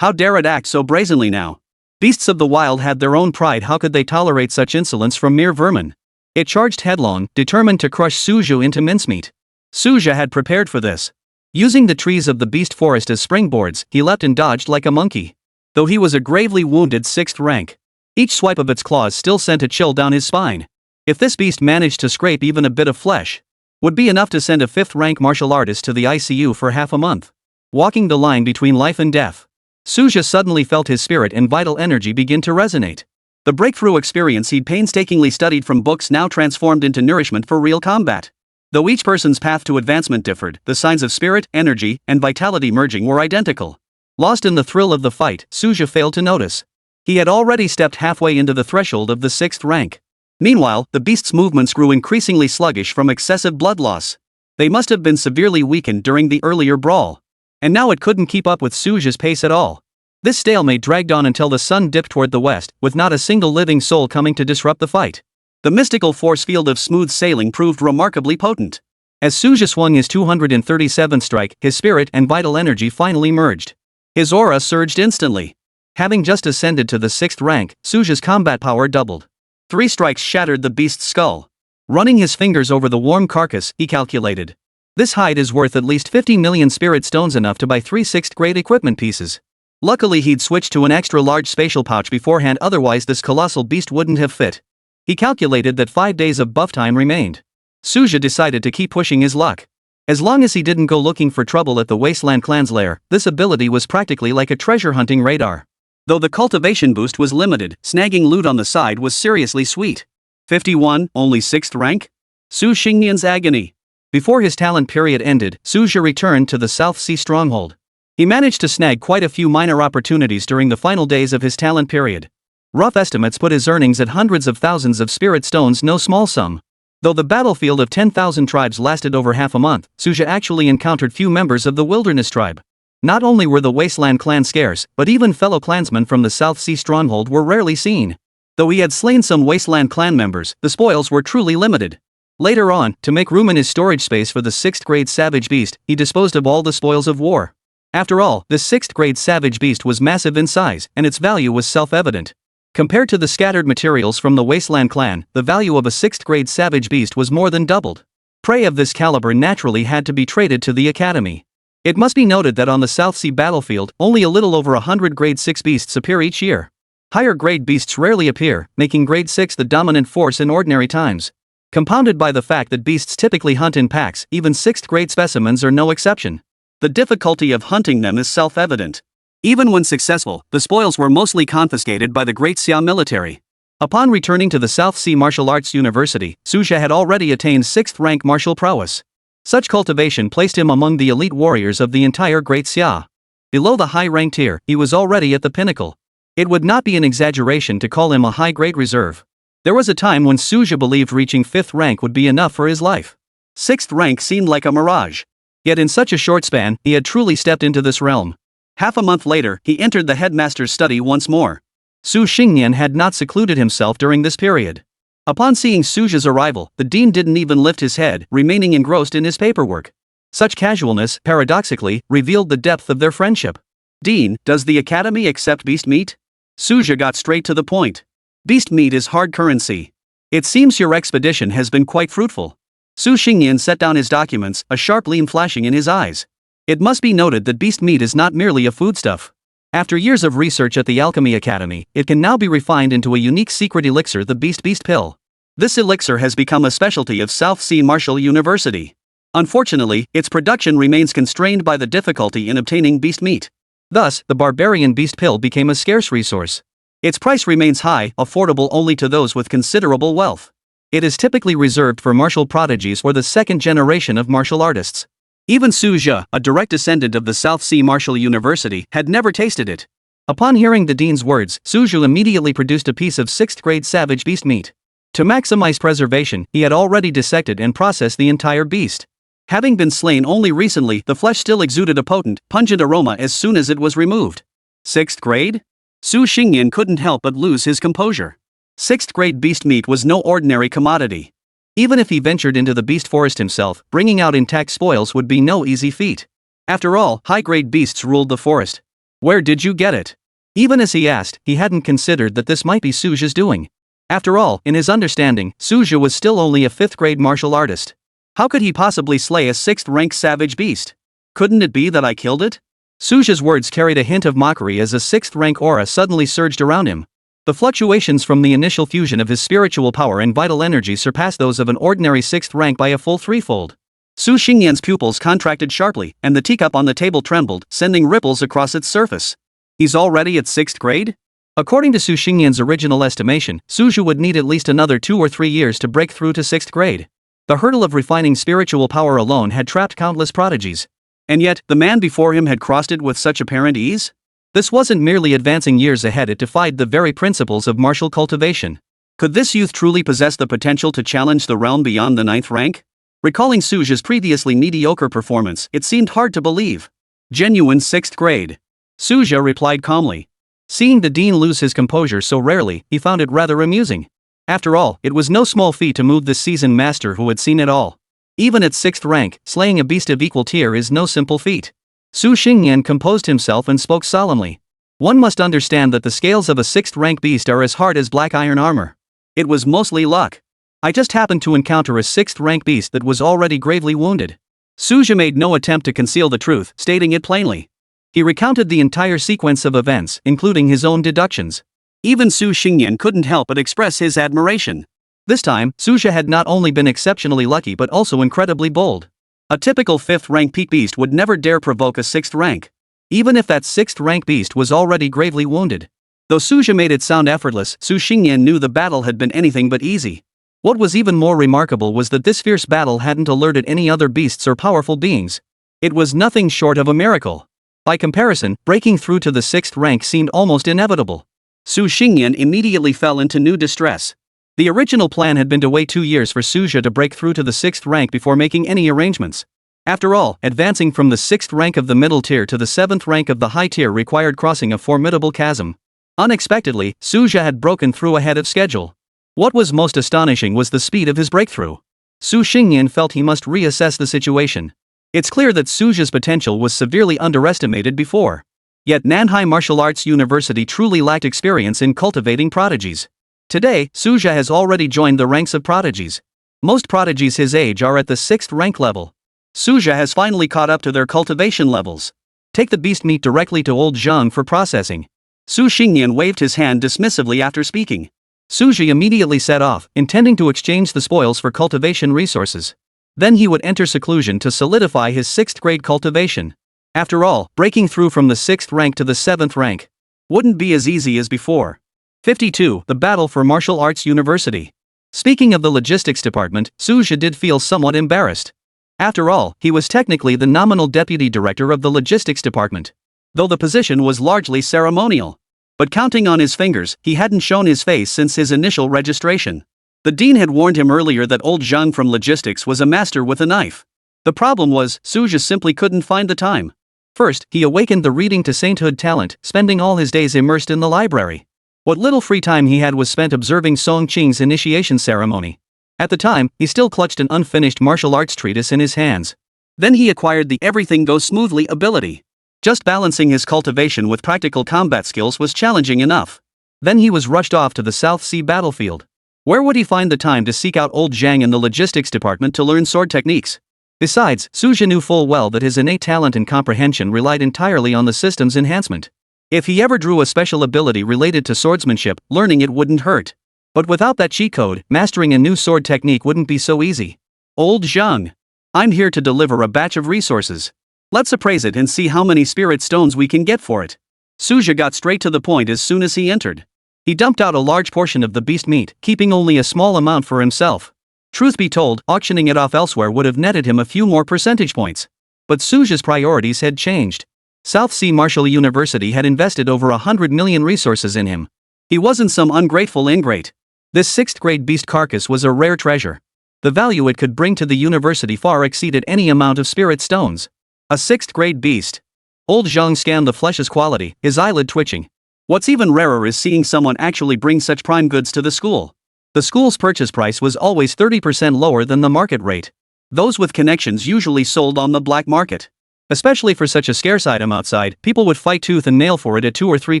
How dare it act so brazenly now? Beasts of the wild had their own pride, how could they tolerate such insolence from mere vermin? It charged headlong, determined to crush Suja into mincemeat. Suja had prepared for this. Using the trees of the beast forest as springboards, he leapt and dodged like a monkey. Though he was a gravely wounded 6th rank, each swipe of its claws still sent a chill down his spine. If this beast managed to scrape even a bit of flesh, would be enough to send a 5th-rank martial artist to the ICU for half a month. Walking the line between life and death, Suja suddenly felt his spirit and vital energy begin to resonate. The breakthrough experience he'd painstakingly studied from books now transformed into nourishment for real combat. Though each person's path to advancement differed, the signs of spirit, energy, and vitality merging were identical. Lost in the thrill of the fight, Suja failed to notice. He had already stepped halfway into the threshold of the 6th rank. Meanwhile, the beast's movements grew increasingly sluggish from excessive blood loss. They must have been severely weakened during the earlier brawl. And now it couldn't keep up with Suja's pace at all. This stalemate dragged on until the sun dipped toward the west, with not a single living soul coming to disrupt the fight. The mystical force field of smooth sailing proved remarkably potent. As Suja swung his 237th strike, his spirit and vital energy finally merged. His aura surged instantly. Having just ascended to the 6th rank, Suja's combat power doubled. 3 strikes shattered the beast's skull. Running his fingers over the warm carcass, he calculated. This hide is worth at least 50 million spirit stones, enough to buy 3 6th grade equipment pieces. Luckily he'd switched to an extra large spatial pouch beforehand, otherwise this colossal beast wouldn't have fit. He calculated that 5 days of buff time remained. Suja decided to keep pushing his luck. As long as he didn't go looking for trouble at the Wasteland clan's lair, this ability was practically like a treasure hunting radar. Though the cultivation boost was limited, snagging loot on the side was seriously sweet. 51, only 6th rank? Su Xingnian's agony. Before his talent period ended, Suja returned to the South Sea stronghold. He managed to snag quite a few minor opportunities during the final days of his talent period. Rough estimates put his earnings at hundreds of thousands of spirit stones, no small sum. Though the battlefield of 10,000 tribes lasted over half a month, Suja actually encountered few members of the wilderness tribe. Not only were the Wasteland clan scarce, but even fellow clansmen from the South Sea stronghold were rarely seen. Though he had slain some Wasteland clan members, the spoils were truly limited. Later on, to make room in his storage space for the 6th grade savage beast, he disposed of all the spoils of war. After all, this 6th grade savage beast was massive in size, and its value was self-evident. Compared to the scattered materials from the Wasteland clan, the value of a 6th grade savage beast was more than doubled. Prey of this caliber naturally had to be traded to the academy. It must be noted that on the South Sea battlefield, only a little over 100 grade 6 beasts appear each year. Higher grade beasts rarely appear, making grade 6 the dominant force in ordinary times. Compounded by the fact that beasts typically hunt in packs, even 6th grade specimens are no exception. The difficulty of hunting them is self-evident. Even when successful, the spoils were mostly confiscated by the Great Xia military. Upon returning to the South Sea Martial Arts University, Suja had already attained 6th rank martial prowess. Such cultivation placed him among the elite warriors of the entire Great Xia. Below the high-rank tier, he was already at the pinnacle. It would not be an exaggeration to call him a high-grade reserve. There was a time when Suja believed reaching 5th rank would be enough for his life. 6th rank seemed like a mirage. Yet in such a short span, he had truly stepped into this realm. Half a month later, he entered the headmaster's study once more. Su Xingnian had not secluded himself during this period. Upon seeing Suja's arrival, the dean didn't even lift his head, remaining engrossed in his paperwork. Such casualness, paradoxically, revealed the depth of their friendship. "Dean, does the academy accept beast meat?" Suja got straight to the point. "Beast meat is hard currency. It seems your expedition has been quite fruitful." Su Xingnian set down his documents, a sharp gleam flashing in his eyes. It must be noted that beast meat is not merely a foodstuff. After years of research at the Alchemy Academy, it can now be refined into a unique secret elixir, the Beast Pill. This elixir has become a specialty of South Sea Martial University. Unfortunately, its production remains constrained by the difficulty in obtaining beast meat. Thus, the barbarian beast pill became a scarce resource. Its price remains high, affordable only to those with considerable wealth. It is typically reserved for martial prodigies or the second generation of martial artists. Even Suja, a direct descendant of the South Sea Martial University, had never tasted it. Upon hearing the dean's words, Suja immediately produced a piece of 6th grade savage beast meat. To maximize preservation, he had already dissected and processed the entire beast. Having been slain only recently, the flesh still exuded a potent, pungent aroma as soon as it was removed. 6th grade? Su Xingnian couldn't help but lose his composure. 6th grade beast meat was no ordinary commodity. Even if he ventured into the beast forest himself, bringing out intact spoils would be no easy feat. After all, high-grade beasts ruled the forest. "Where did you get it?" Even as he asked, he hadn't considered that this might be Suja's doing. After all, in his understanding, Suja was still only a 5th grade martial artist. How could he possibly slay a 6th-rank savage beast? "Couldn't it be that I killed it?" Suja's words carried a hint of mockery as a 6th-rank aura suddenly surged around him. The fluctuations from the initial fusion of his spiritual power and vital energy surpassed those of an ordinary 6th rank by a full threefold. Su Xingnian's pupils contracted sharply, and the teacup on the table trembled, sending ripples across its surface. He's already at 6th grade? According to Su Xingnian's original estimation, Suja would need at least another 2 or 3 years to break through to 6th grade. The hurdle of refining spiritual power alone had trapped countless prodigies. And yet, the man before him had crossed it with such apparent ease? This wasn't merely advancing years ahead, it defied the very principles of martial cultivation. Could this youth truly possess the potential to challenge the realm beyond the 9th rank? Recalling Suja's previously mediocre performance, it seemed hard to believe. "Genuine 6th grade." Suja replied calmly. Seeing the dean lose his composure so rarely, he found it rather amusing. After all, it was no small feat to move this seasoned master who had seen it all. Even at 6th rank, slaying a beast of equal tier is no simple feat. Su Xingnian composed himself and spoke solemnly. "One must understand that the scales of a 6th-rank beast are as hard as black iron armor. It was mostly luck. I just happened to encounter a 6th-rank beast that was already gravely wounded. Suja made no attempt to conceal the truth, stating it plainly. He recounted the entire sequence of events, including his own deductions. Even Su Xingyan couldn't help but express his admiration. This time, Suja had not only been exceptionally lucky but also incredibly bold. A typical 5th rank peak beast would never dare provoke a 6th rank. Even if that 6th rank beast was already gravely wounded. Though Suja made it sound effortless, Su Xingyan knew the battle had been anything but easy. What was even more remarkable was that this fierce battle hadn't alerted any other beasts or powerful beings. It was nothing short of a miracle. By comparison, breaking through to the 6th rank seemed almost inevitable. Su Xingyan immediately fell into new distress. The original plan had been to wait 2 years for Suja to break through to the 6th rank before making any arrangements. After all, advancing from the 6th rank of the middle tier to the 7th rank of the high tier required crossing a formidable chasm. Unexpectedly, Suja had broken through ahead of schedule. What was most astonishing was the speed of his breakthrough. Su Xingyan felt he must reassess the situation. It's clear that Suja's potential was severely underestimated before. Yet Nanhai Martial Arts University truly lacked experience in cultivating prodigies. Today, Suja has already joined the ranks of prodigies. Most prodigies his age are at the 6th rank level. Suja has finally caught up to their cultivation levels. Take the beast meat directly to old Zhang for processing. Su Xingyan waved his hand dismissively after speaking. Suja immediately set off, intending to exchange the spoils for cultivation resources. Then he would enter seclusion to solidify his 6th grade cultivation. After all, breaking through from the 6th rank to the 7th rank wouldn't be as easy as before. 52. The Battle for Martial Arts University. Speaking of the logistics department, Suja did feel somewhat embarrassed. After all, he was technically the nominal deputy director of the logistics department, though the position was largely ceremonial. But counting on his fingers, he hadn't shown his face since his initial registration. The dean had warned him earlier that old Zhang from logistics was a master with a knife. The problem was, Suja simply couldn't find the time. First, he awakened the reading to sainthood talent, spending all his days immersed in the library. What little free time he had was spent observing Song Qing's initiation ceremony. At the time, he still clutched an unfinished martial arts treatise in his hands. Then he acquired the everything goes smoothly ability. Just balancing his cultivation with practical combat skills was challenging enough. Then he was rushed off to the South Sea battlefield. Where would he find the time to seek out old Zhang in the logistics department to learn sword techniques? Besides, Suja knew full well that his innate talent and comprehension relied entirely on the system's enhancement. If he ever drew a special ability related to swordsmanship, learning it wouldn't hurt. But without that cheat code, mastering a new sword technique wouldn't be so easy. Old Zhang. I'm here to deliver a batch of resources. Let's appraise it and see how many spirit stones we can get for it. Suja got straight to the point as soon as he entered. He dumped out a large portion of the beast meat, keeping only a small amount for himself. Truth be told, auctioning it off elsewhere would have netted him a few more percentage points. But Suja's priorities had changed. South Sea Martial University had invested over 100 million resources in him. He wasn't some ungrateful ingrate. This 6th grade beast carcass was a rare treasure. The value it could bring to the university far exceeded any amount of spirit stones. A 6th grade beast. Old Zhang scanned the flesh's quality, his eyelid twitching. What's even rarer is seeing someone actually bring such prime goods to the school. The school's purchase price was always 30% lower than the market rate. Those with connections usually sold on the black market. Especially for such a scarce item outside, people would fight tooth and nail for it at 2 or 3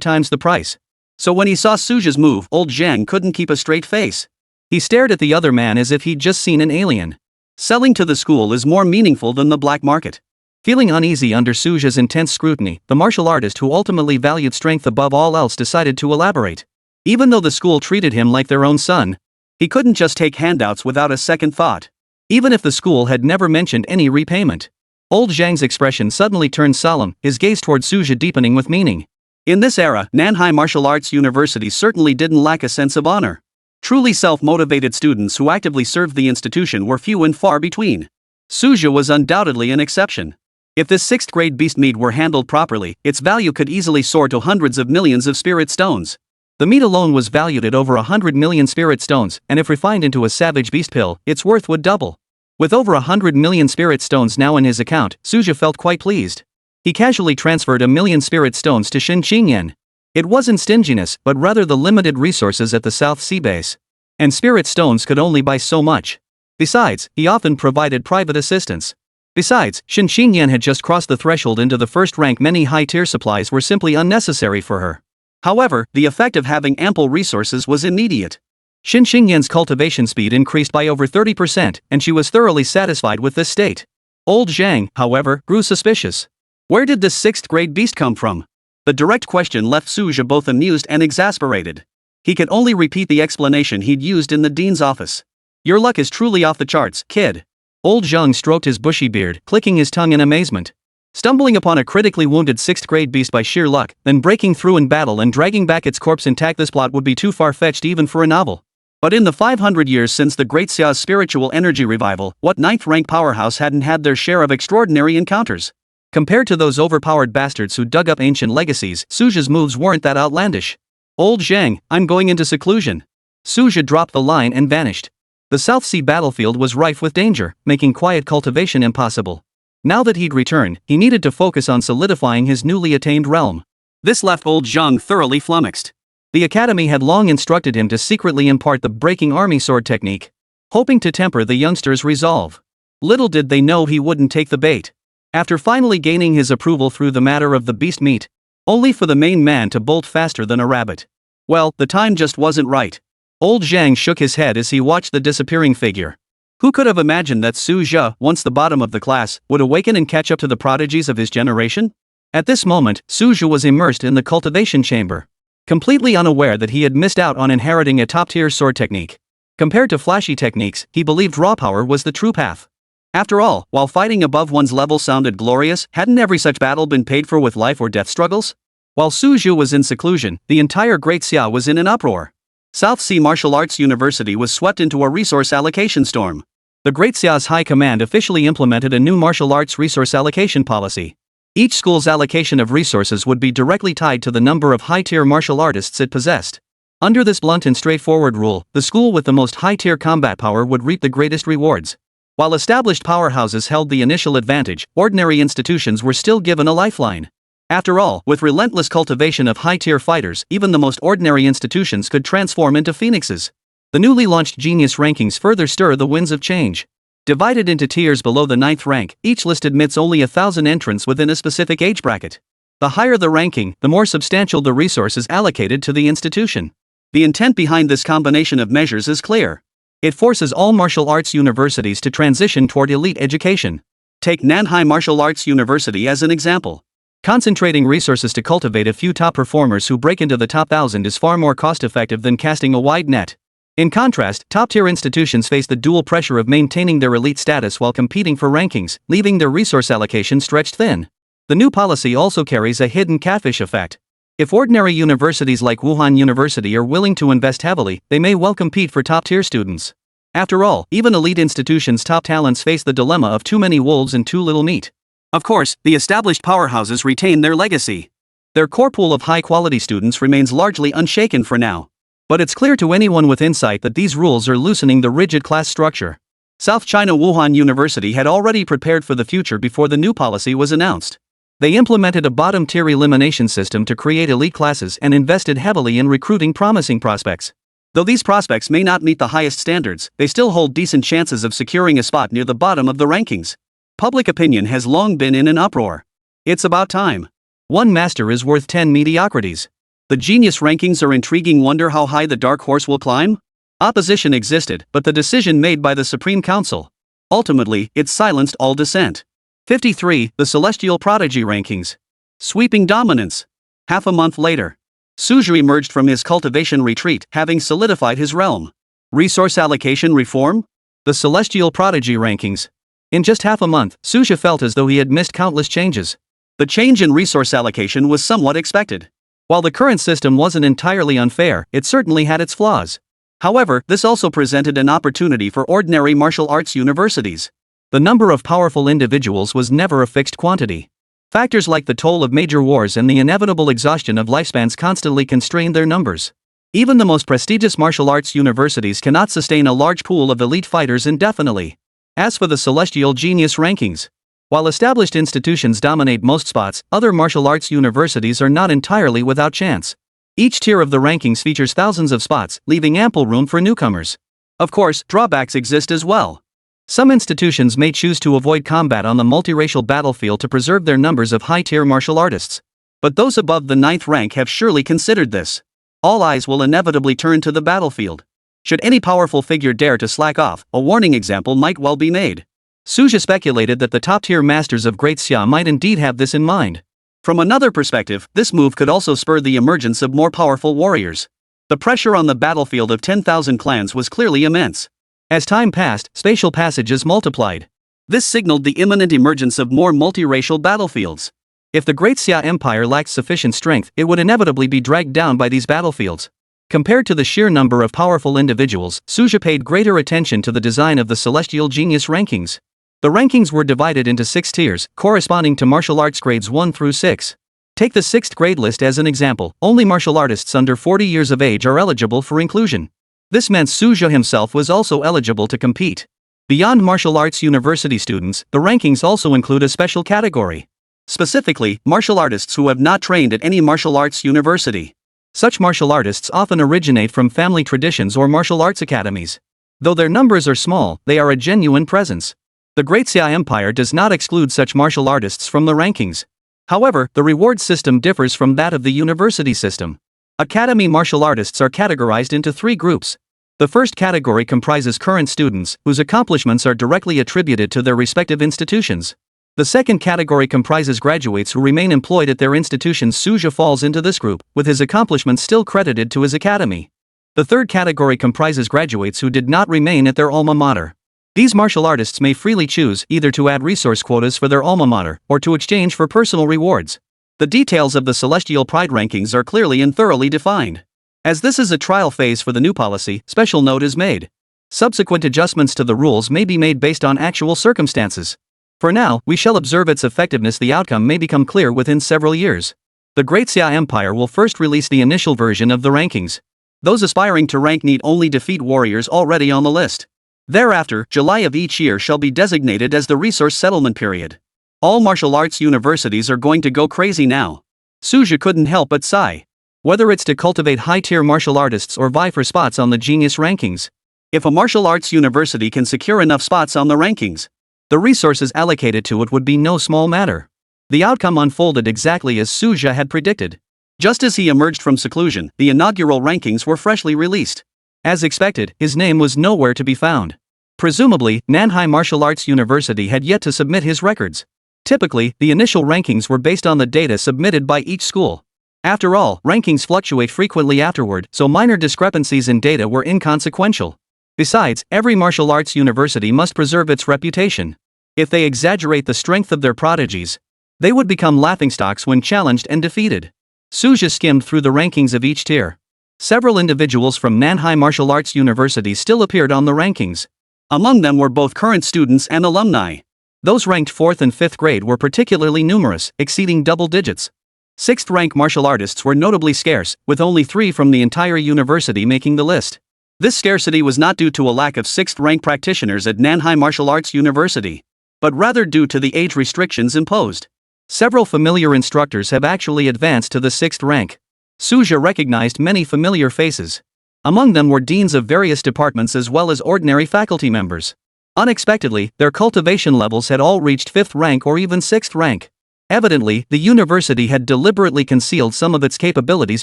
times the price. So when he saw Suja's move, old Zhang couldn't keep a straight face. He stared at the other man as if he'd just seen an alien. Selling to the school is more meaningful than the black market. Feeling uneasy under Suja's intense scrutiny, the martial artist who ultimately valued strength above all else decided to elaborate. Even though the school treated him like their own son, he couldn't just take handouts without a second thought. Even if the school had never mentioned any repayment. Old Zhang's expression suddenly turned solemn, his gaze toward Suja deepening with meaning. In this era, Nanhai Martial Arts University certainly didn't lack a sense of honor. Truly self-motivated students who actively served the institution were few and far between. Suja was undoubtedly an exception. If this 6th grade beast meat were handled properly, its value could easily soar to hundreds of millions of spirit stones. The meat alone was valued at over 100 million spirit stones, and if refined into a savage beast pill, its worth would double. With over 100 million spirit stones now in his account, Suja felt quite pleased. He casually transferred 1 million spirit stones to Xin Qingyan. It wasn't stinginess, but rather the limited resources at the South Sea base. And spirit stones could only buy so much. Besides, he often provided private assistance. Besides, Xin Qingyan had just crossed the threshold into the first rank. Many high-tier supplies were simply unnecessary for her. However, the effect of having ample resources was immediate. Xin Qingyan's cultivation speed increased by over 30%, and she was thoroughly satisfied with this state. Old Zhang, however, grew suspicious. Where did this 6th grade beast come from? The direct question left Suja both amused and exasperated. He could only repeat the explanation he'd used in the dean's office. Your luck is truly off the charts, kid. Old Zhang stroked his bushy beard, clicking his tongue in amazement. Stumbling upon a critically wounded 6th grade beast by sheer luck, then breaking through in battle and dragging back its corpse intact, this plot would be too far-fetched even for a novel. But in the 500 years since the Great Xia's spiritual energy revival, what 9th-rank powerhouse hadn't had their share of extraordinary encounters? Compared to those overpowered bastards who dug up ancient legacies, Suja's moves weren't that outlandish. Old Zhang, I'm going into seclusion. Suja dropped the line and vanished. The South Sea battlefield was rife with danger, making quiet cultivation impossible. Now that he'd returned, he needed to focus on solidifying his newly attained realm. This left old Zhang thoroughly flummoxed. The academy had long instructed him to secretly impart the breaking army sword technique, hoping to temper the youngster's resolve. Little did they know he wouldn't take the bait. After finally gaining his approval through the matter of the beast meat, only for the main man to bolt faster than a rabbit. Well, the time just wasn't right. Old Zhang shook his head as he watched the disappearing figure. Who could have imagined that Su Zhe, once the bottom of the class, would awaken and catch up to the prodigies of his generation? At this moment, Su Zhe was immersed in the cultivation chamber, completely unaware that he had missed out on inheriting a top-tier sword technique. Compared to flashy techniques, he believed raw power was the true path. After all, while fighting above one's level sounded glorious, hadn't every such battle been paid for with life or death struggles? While Su Zhe was in seclusion, the entire Great Xia was in an uproar. South Sea Martial Arts University was swept into a resource allocation storm. The Great Xia's High Command officially implemented a new martial arts resource allocation policy. Each school's allocation of resources would be directly tied to the number of high-tier martial artists it possessed. Under this blunt and straightforward rule, the school with the most high-tier combat power would reap the greatest rewards. While established powerhouses held the initial advantage, ordinary institutions were still given a lifeline. After all, with relentless cultivation of high-tier fighters, even the most ordinary institutions could transform into phoenixes. The newly launched Genius rankings further stir the winds of change. Divided into tiers below the 9th rank, each list admits only 1,000 entrants within a specific age bracket. The higher the ranking, the more substantial the resources allocated to the institution. The intent behind this combination of measures is clear. It forces all martial arts universities to transition toward elite education. Take Nanhai Martial Arts University as an example. Concentrating resources to cultivate a few top performers who break into the top 1,000 is far more cost-effective than casting a wide net. In contrast, top-tier institutions face the dual pressure of maintaining their elite status while competing for rankings, leaving their resource allocation stretched thin. The new policy also carries a hidden catfish effect. If ordinary universities like Wuhan University are willing to invest heavily, they may well compete for top-tier students. After all, even elite institutions' top talents face the dilemma of too many wolves and too little meat. Of course, the established powerhouses retain their legacy. Their core pool of high-quality students remains largely unshaken for now. But it's clear to anyone with insight that these rules are loosening the rigid class structure. South China Wuhan University had already prepared for the future before the new policy was announced. They implemented a bottom-tier elimination system to create elite classes and invested heavily in recruiting promising prospects. Though these prospects may not meet the highest standards, they still hold decent chances of securing a spot near the bottom of the rankings. Public opinion has long been in an uproar. It's about time. One master is worth 10 mediocrities. The Genius rankings are intriguing. Wonder how high the dark horse will climb? Opposition existed, but the decision made by the Supreme Council. Ultimately, it silenced all dissent. 53. The Celestial Prodigy rankings. Sweeping dominance. Half a month later, Suzhu emerged from his cultivation retreat, having solidified his realm. Resource allocation reform? The Celestial Prodigy rankings. In just half a month, Suzhu felt as though he had missed countless changes. The change in resource allocation was somewhat expected. While the current system wasn't entirely unfair, it certainly had its flaws. However, this also presented an opportunity for ordinary martial arts universities. The number of powerful individuals was never a fixed quantity. Factors like the toll of major wars and the inevitable exhaustion of lifespans constantly constrained their numbers. Even the most prestigious martial arts universities cannot sustain a large pool of elite fighters indefinitely. As for the Celestial Genius rankings, while established institutions dominate most spots, other martial arts universities are not entirely without chance. Each tier of the rankings features thousands of spots, leaving ample room for newcomers. Of course, drawbacks exist as well. Some institutions may choose to avoid combat on the multiracial battlefield to preserve their numbers of high-tier martial artists. But those above the 9th rank have surely considered this. All eyes will inevitably turn to the battlefield. Should any powerful figure dare to slack off, a warning example might well be made. Suja speculated that the top-tier masters of Great Xia might indeed have this in mind. From another perspective, this move could also spur the emergence of more powerful warriors. The pressure on the battlefield of 10,000 clans was clearly immense. As time passed, spatial passages multiplied. This signaled the imminent emergence of more multiracial battlefields. If the Great Xia Empire lacked sufficient strength, it would inevitably be dragged down by these battlefields. Compared to the sheer number of powerful individuals, Suja paid greater attention to the design of the Celestial Genius rankings. The rankings were divided into 6 tiers, corresponding to martial arts grades 1 through 6. Take the 6th grade list as an example. Only martial artists under 40 years of age are eligible for inclusion. This meant Suja himself was also eligible to compete. Beyond martial arts university students, the rankings also include a special category. Specifically, martial artists who have not trained at any martial arts university. Such martial artists often originate from family traditions or martial arts academies. Though their numbers are small, they are a genuine presence. The Great Xia Empire does not exclude such martial artists from the rankings. However, the reward system differs from that of the university system. Academy martial artists are categorized into 3 groups. The first category comprises current students, whose accomplishments are directly attributed to their respective institutions. The second category comprises graduates who remain employed at their institutions. Suja falls into this group, with his accomplishments still credited to his academy. The third category comprises graduates who did not remain at their alma mater. These martial artists may freely choose either to add resource quotas for their alma mater, or to exchange for personal rewards. The details of the Celestial Pride rankings are clearly and thoroughly defined. As this is a trial phase for the new policy, special note is made. Subsequent adjustments to the rules may be made based on actual circumstances. For now, we shall observe its effectiveness. The outcome may become clear within several years. The Great Xia Empire will first release the initial version of the rankings. Those aspiring to rank need only defeat warriors already on the list. Thereafter, July of each year shall be designated as the resource settlement period. All martial arts universities are going to go crazy now. Suja couldn't help but sigh. Whether it's to cultivate high-tier martial artists or vie for spots on the genius rankings. If a martial arts university can secure enough spots on the rankings, the resources allocated to it would be no small matter. The outcome unfolded exactly as Suja had predicted. Just as he emerged from seclusion, the inaugural rankings were freshly released. As expected, his name was nowhere to be found. Presumably, Nanhai Martial Arts University had yet to submit his records. Typically, the initial rankings were based on the data submitted by each school. After all, rankings fluctuate frequently afterward, so minor discrepancies in data were inconsequential. Besides, every martial arts university must preserve its reputation. If they exaggerate the strength of their prodigies, they would become laughingstocks when challenged and defeated. Suja skimmed through the rankings of each tier. Several individuals from Nanhai Martial Arts University still appeared on the rankings. Among them were both current students and alumni. Those ranked 4th and 5th grade were particularly numerous, exceeding double digits. 6th rank martial artists were notably scarce, with only 3 from the entire university making the list. This scarcity was not due to a lack of 6th rank practitioners at Nanhai Martial Arts University, but rather due to the age restrictions imposed. Several familiar instructors have actually advanced to the 6th rank. Suja recognized many familiar faces. Among them were deans of various departments as well as ordinary faculty members. Unexpectedly, their cultivation levels had all reached 5th rank or even 6th rank. Evidently, the university had deliberately concealed some of its capabilities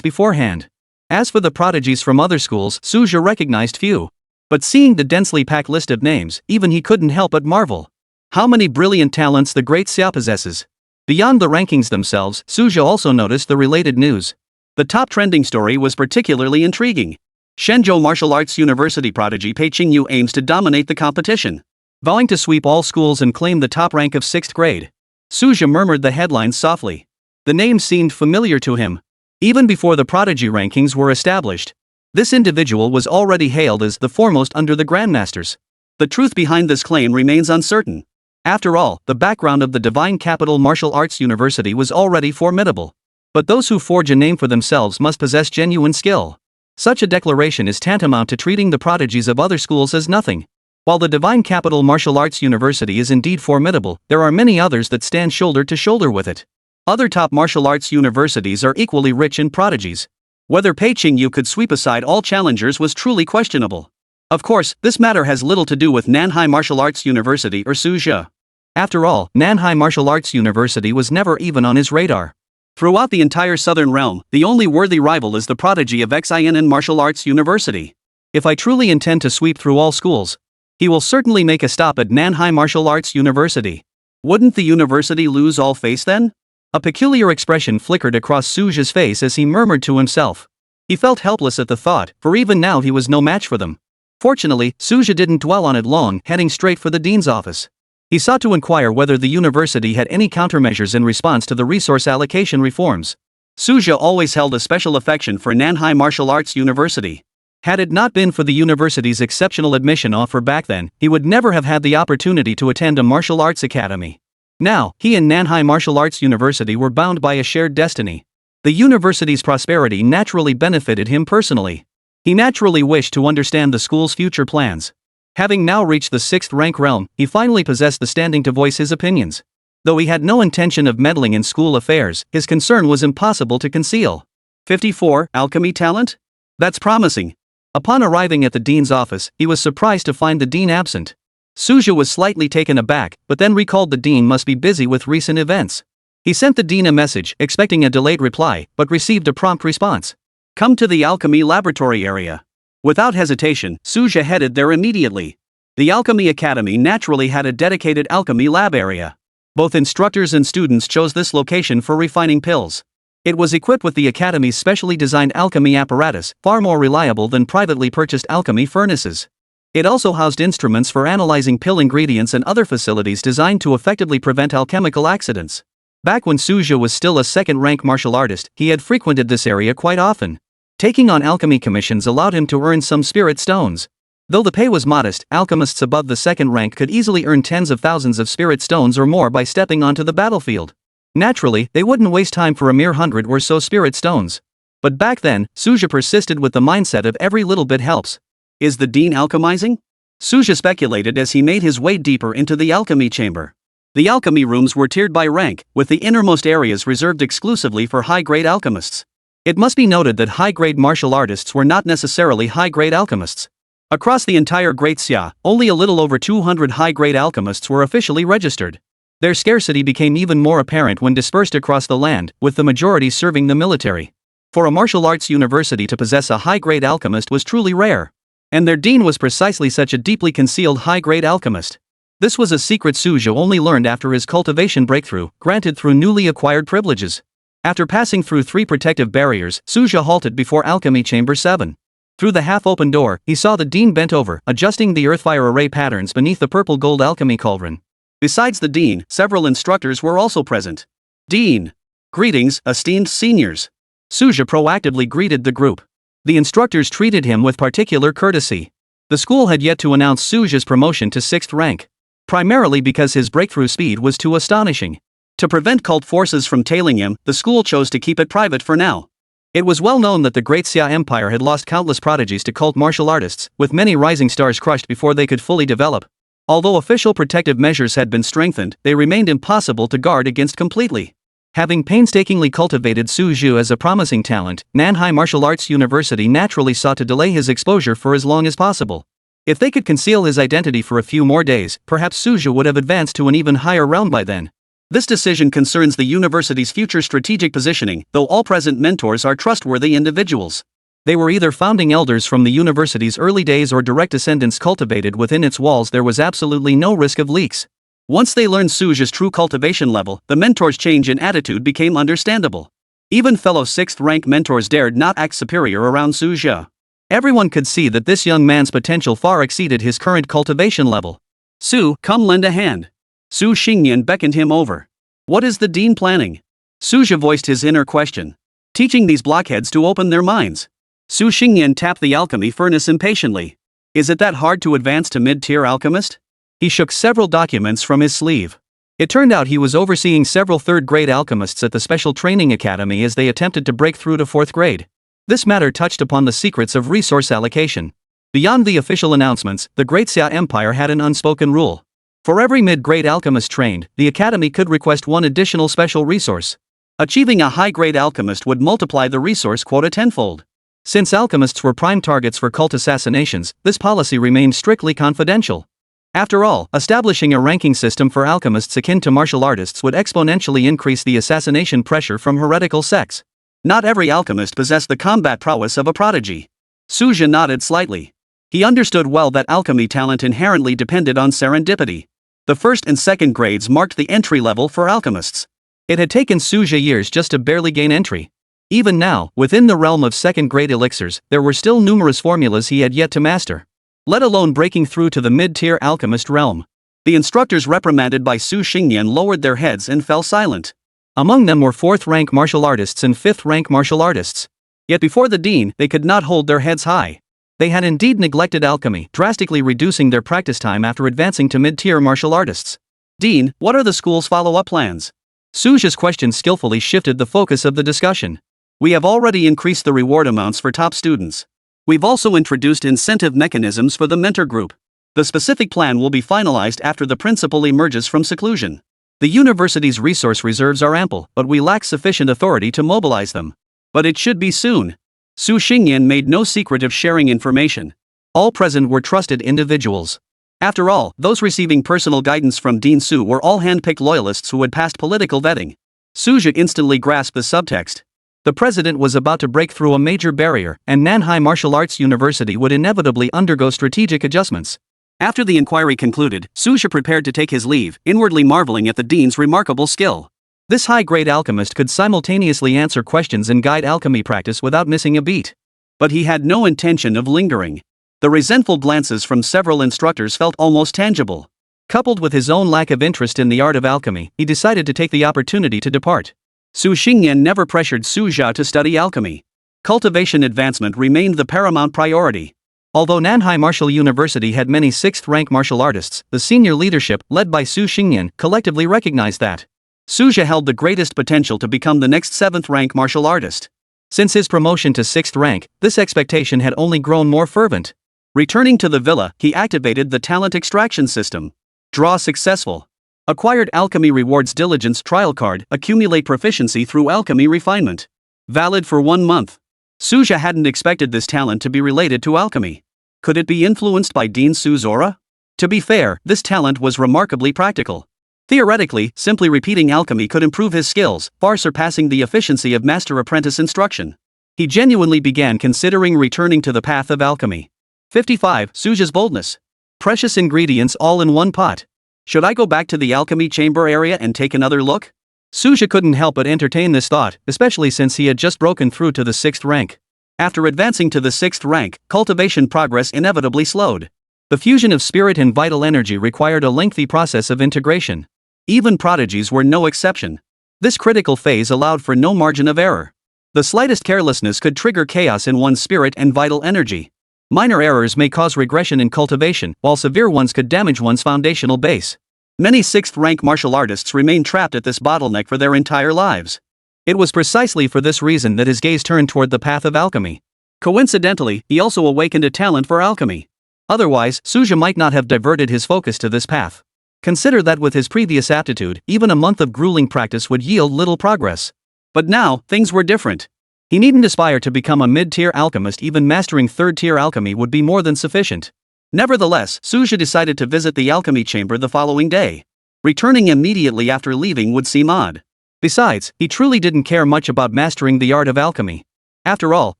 beforehand. As for the prodigies from other schools, Suja recognized few. But seeing the densely packed list of names, even he couldn't help but marvel. How many brilliant talents the Great Xia possesses. Beyond the rankings themselves, Suja also noticed the related news. The top trending story was particularly intriguing. Shenzhou Martial Arts University prodigy Pei Qingyu aims to dominate the competition, vowing to sweep all schools and claim the top rank of 6th grade. Suja murmured the headlines softly. The name seemed familiar to him. Even before the prodigy rankings were established, this individual was already hailed as the foremost under the grandmasters. The truth behind this claim remains uncertain. After all, the background of the Divine Capital Martial Arts University was already formidable. But those who forge a name for themselves must possess genuine skill. Such a declaration is tantamount to treating the prodigies of other schools as nothing. While the Divine Capital Martial Arts University is indeed formidable, there are many others that stand shoulder to shoulder with it. Other top martial arts universities are equally rich in prodigies. Whether Pei Qingyu could sweep aside all challengers was truly questionable. Of course, this matter has little to do with Nanhai Martial Arts University or Suja. After all, Nanhai Martial Arts University was never even on his radar. Throughout the entire southern realm, the only worthy rival is the prodigy of Xian Martial Arts University. If I truly intend to sweep through all schools, He will certainly make a stop at Nanhai Martial Arts University. Wouldn't the university lose all face then? A peculiar expression flickered across Suja's face as he murmured to himself. He felt helpless at the thought, for even now he was no match for them. Fortunately, Suja didn't dwell on it long, heading straight for the dean's office. He sought to inquire whether the university had any countermeasures in response to the resource allocation reforms. Suja always held a special affection for Nanhai Martial Arts University. Had it not been for the university's exceptional admission offer back then, he would never have had the opportunity to attend a martial arts academy. Now, he and Nanhai Martial Arts University were bound by a shared destiny. The university's prosperity naturally benefited him personally. He naturally wished to understand the school's future plans. Having now reached the 6th rank realm, he finally possessed the standing to voice his opinions. Though he had no intention of meddling in school affairs, his concern was impossible to conceal. 54, alchemy talent? That's promising. Upon arriving at the dean's office, he was surprised to find the dean absent. Suja was slightly taken aback, but then recalled the dean must be busy with recent events. He sent the dean a message, expecting a delayed reply, but received a prompt response. Come to the alchemy laboratory area. Without hesitation, Suja headed there immediately. The Alchemy Academy naturally had a dedicated alchemy lab area. Both instructors and students chose this location for refining pills. It was equipped with the Academy's specially designed alchemy apparatus, far more reliable than privately purchased alchemy furnaces. It also housed instruments for analyzing pill ingredients and other facilities designed to effectively prevent alchemical accidents. Back when Suja was still a second-rank martial artist, he had frequented this area quite often. Taking on alchemy commissions allowed him to earn some spirit stones. Though the pay was modest, alchemists above the second rank could easily earn tens of thousands of spirit stones or more by stepping onto the battlefield. Naturally, they wouldn't waste time for a mere 100 or so spirit stones. But back then, Suja persisted with the mindset of every little bit helps. Is the dean alchemizing? Suja speculated as he made his way deeper into the alchemy chamber. The alchemy rooms were tiered by rank, with the innermost areas reserved exclusively for high-grade alchemists. It must be noted that high-grade martial artists were not necessarily high-grade alchemists. Across the entire Great Xia, only a little over 200 high-grade alchemists were officially registered. Their scarcity became even more apparent when dispersed across the land, with the majority serving the military. For a martial arts university to possess a high-grade alchemist was truly rare. And their dean was precisely such a deeply concealed high-grade alchemist. This was a secret Suja only learned after his cultivation breakthrough, granted through newly acquired privileges. After passing through 3 protective barriers, Suja halted before Alchemy Chamber 7. Through the half-open door, he saw the dean bent over, adjusting the earthfire array patterns beneath the purple-gold alchemy cauldron. Besides the dean, several instructors were also present. Dean. Greetings, esteemed seniors. Suja proactively greeted the group. The instructors treated him with particular courtesy. The school had yet to announce Suja's promotion to 6th rank. Primarily because his breakthrough speed was too astonishing. To prevent cult forces from tailing him, the school chose to keep it private for now. It was well known that the Great Xia Empire had lost countless prodigies to cult martial artists, with many rising stars crushed before they could fully develop. Although official protective measures had been strengthened, they remained impossible to guard against completely. Having painstakingly cultivated Su Zhu as a promising talent, Nanhai Martial Arts University naturally sought to delay his exposure for as long as possible. If they could conceal his identity for a few more days, perhaps Su Zhu would have advanced to an even higher realm by then. This decision concerns the university's future strategic positioning, though all present mentors are trustworthy individuals. They were either founding elders from the university's early days or direct descendants cultivated within its walls. There was absolutely no risk of leaks. Once they learned Suja's true cultivation level, the mentors' change in attitude became understandable. Even fellow 6th rank mentors dared not act superior around Suja. Everyone could see that this young man's potential far exceeded his current cultivation level. Su, come lend a hand. Su Xingyan beckoned him over. What is the dean planning? Suja voiced his inner question. Teaching these blockheads to open their minds. Su Xingyan tapped the alchemy furnace impatiently. Is it that hard to advance to mid-tier alchemist? He shook several documents from his sleeve. It turned out he was overseeing several third-grade alchemists at the Special Training Academy as they attempted to break through to 4th grade. This matter touched upon the secrets of resource allocation. Beyond the official announcements, the Great Xia Empire had an unspoken rule. For every mid-grade alchemist trained, the academy could request one additional special resource. Achieving a high-grade alchemist would multiply the resource quota tenfold. Since alchemists were prime targets for cult assassinations, this policy remained strictly confidential. After all, establishing a ranking system for alchemists akin to martial artists would exponentially increase the assassination pressure from heretical sects. Not every alchemist possessed the combat prowess of a prodigy. Suja nodded slightly. He understood well that alchemy talent inherently depended on serendipity. The first and second grades marked the entry level for alchemists. It had taken Suja years just to barely gain entry. Even now, within the realm of second-grade elixirs, there were still numerous formulas he had yet to master, let alone breaking through to the mid-tier alchemist realm. The instructors reprimanded by Su Xingyan lowered their heads and fell silent. Among them were 4th-rank martial artists and 5th-rank martial artists. Yet before the dean, they could not hold their heads high. They had indeed neglected alchemy, drastically reducing their practice time after advancing to mid-tier martial artists. Dean, what are the school's follow-up plans? Suja's question skillfully shifted the focus of the discussion. We have already increased the reward amounts for top students. We've also introduced incentive mechanisms for the mentor group. The specific plan will be finalized after the principal emerges from seclusion. The university's resource reserves are ample, but we lack sufficient authority to mobilize them. But it should be soon. Su Xingyan made no secret of sharing information. All present were trusted individuals. After all, those receiving personal guidance from Dean Su were all hand-picked loyalists who had passed political vetting. Suja instantly grasped the subtext. The president was about to break through a major barrier, and Nanhai Martial Arts University would inevitably undergo strategic adjustments. After the inquiry concluded, Suja prepared to take his leave, inwardly marveling at the dean's remarkable skill. This high-grade alchemist could simultaneously answer questions and guide alchemy practice without missing a beat. But he had no intention of lingering. The resentful glances from several instructors felt almost tangible. Coupled with his own lack of interest in the art of alchemy, he decided to take the opportunity to depart. Su Xingyan never pressured Suja to study alchemy. Cultivation advancement remained the paramount priority. Although Nanhai Martial University had many 6th-rank martial artists, the senior leadership, led by Su Xingyan, collectively recognized that Suja held the greatest potential to become the next 7th-rank martial artist. Since his promotion to 6th rank, this expectation had only grown more fervent. Returning to the villa, he activated the talent extraction system. Draw successful. Acquired alchemy rewards diligence trial card, accumulate proficiency through alchemy refinement. Valid for 1 month. Suja hadn't expected this talent to be related to alchemy. Could it be influenced by Dean Su's aura? To be fair, this talent was remarkably practical. Theoretically, simply repeating alchemy could improve his skills, far surpassing the efficiency of master-apprentice instruction. He genuinely began considering returning to the path of alchemy. 55. Suja's boldness. Precious ingredients all in one pot. Should I go back to the alchemy chamber area and take another look? Suja couldn't help but entertain this thought, especially since he had just broken through to the 6th rank. After advancing to the 6th rank, cultivation progress inevitably slowed. The fusion of spirit and vital energy required a lengthy process of integration. Even prodigies were no exception. This critical phase allowed for no margin of error. The slightest carelessness could trigger chaos in one's spirit and vital energy. Minor errors may cause regression in cultivation, while severe ones could damage one's foundational base. Many 6th-rank martial artists remain trapped at this bottleneck for their entire lives. It was precisely for this reason that his gaze turned toward the path of alchemy. Coincidentally, he also awakened a talent for alchemy. Otherwise, Suja might not have diverted his focus to this path. Consider that with his previous aptitude, even a month of grueling practice would yield little progress. But now, things were different. He needn't aspire to become a mid-tier alchemist, even mastering 3rd-tier alchemy would be more than sufficient. Nevertheless, Suja decided to visit the alchemy chamber the following day. Returning immediately after leaving would seem odd. Besides, he truly didn't care much about mastering the art of alchemy. After all,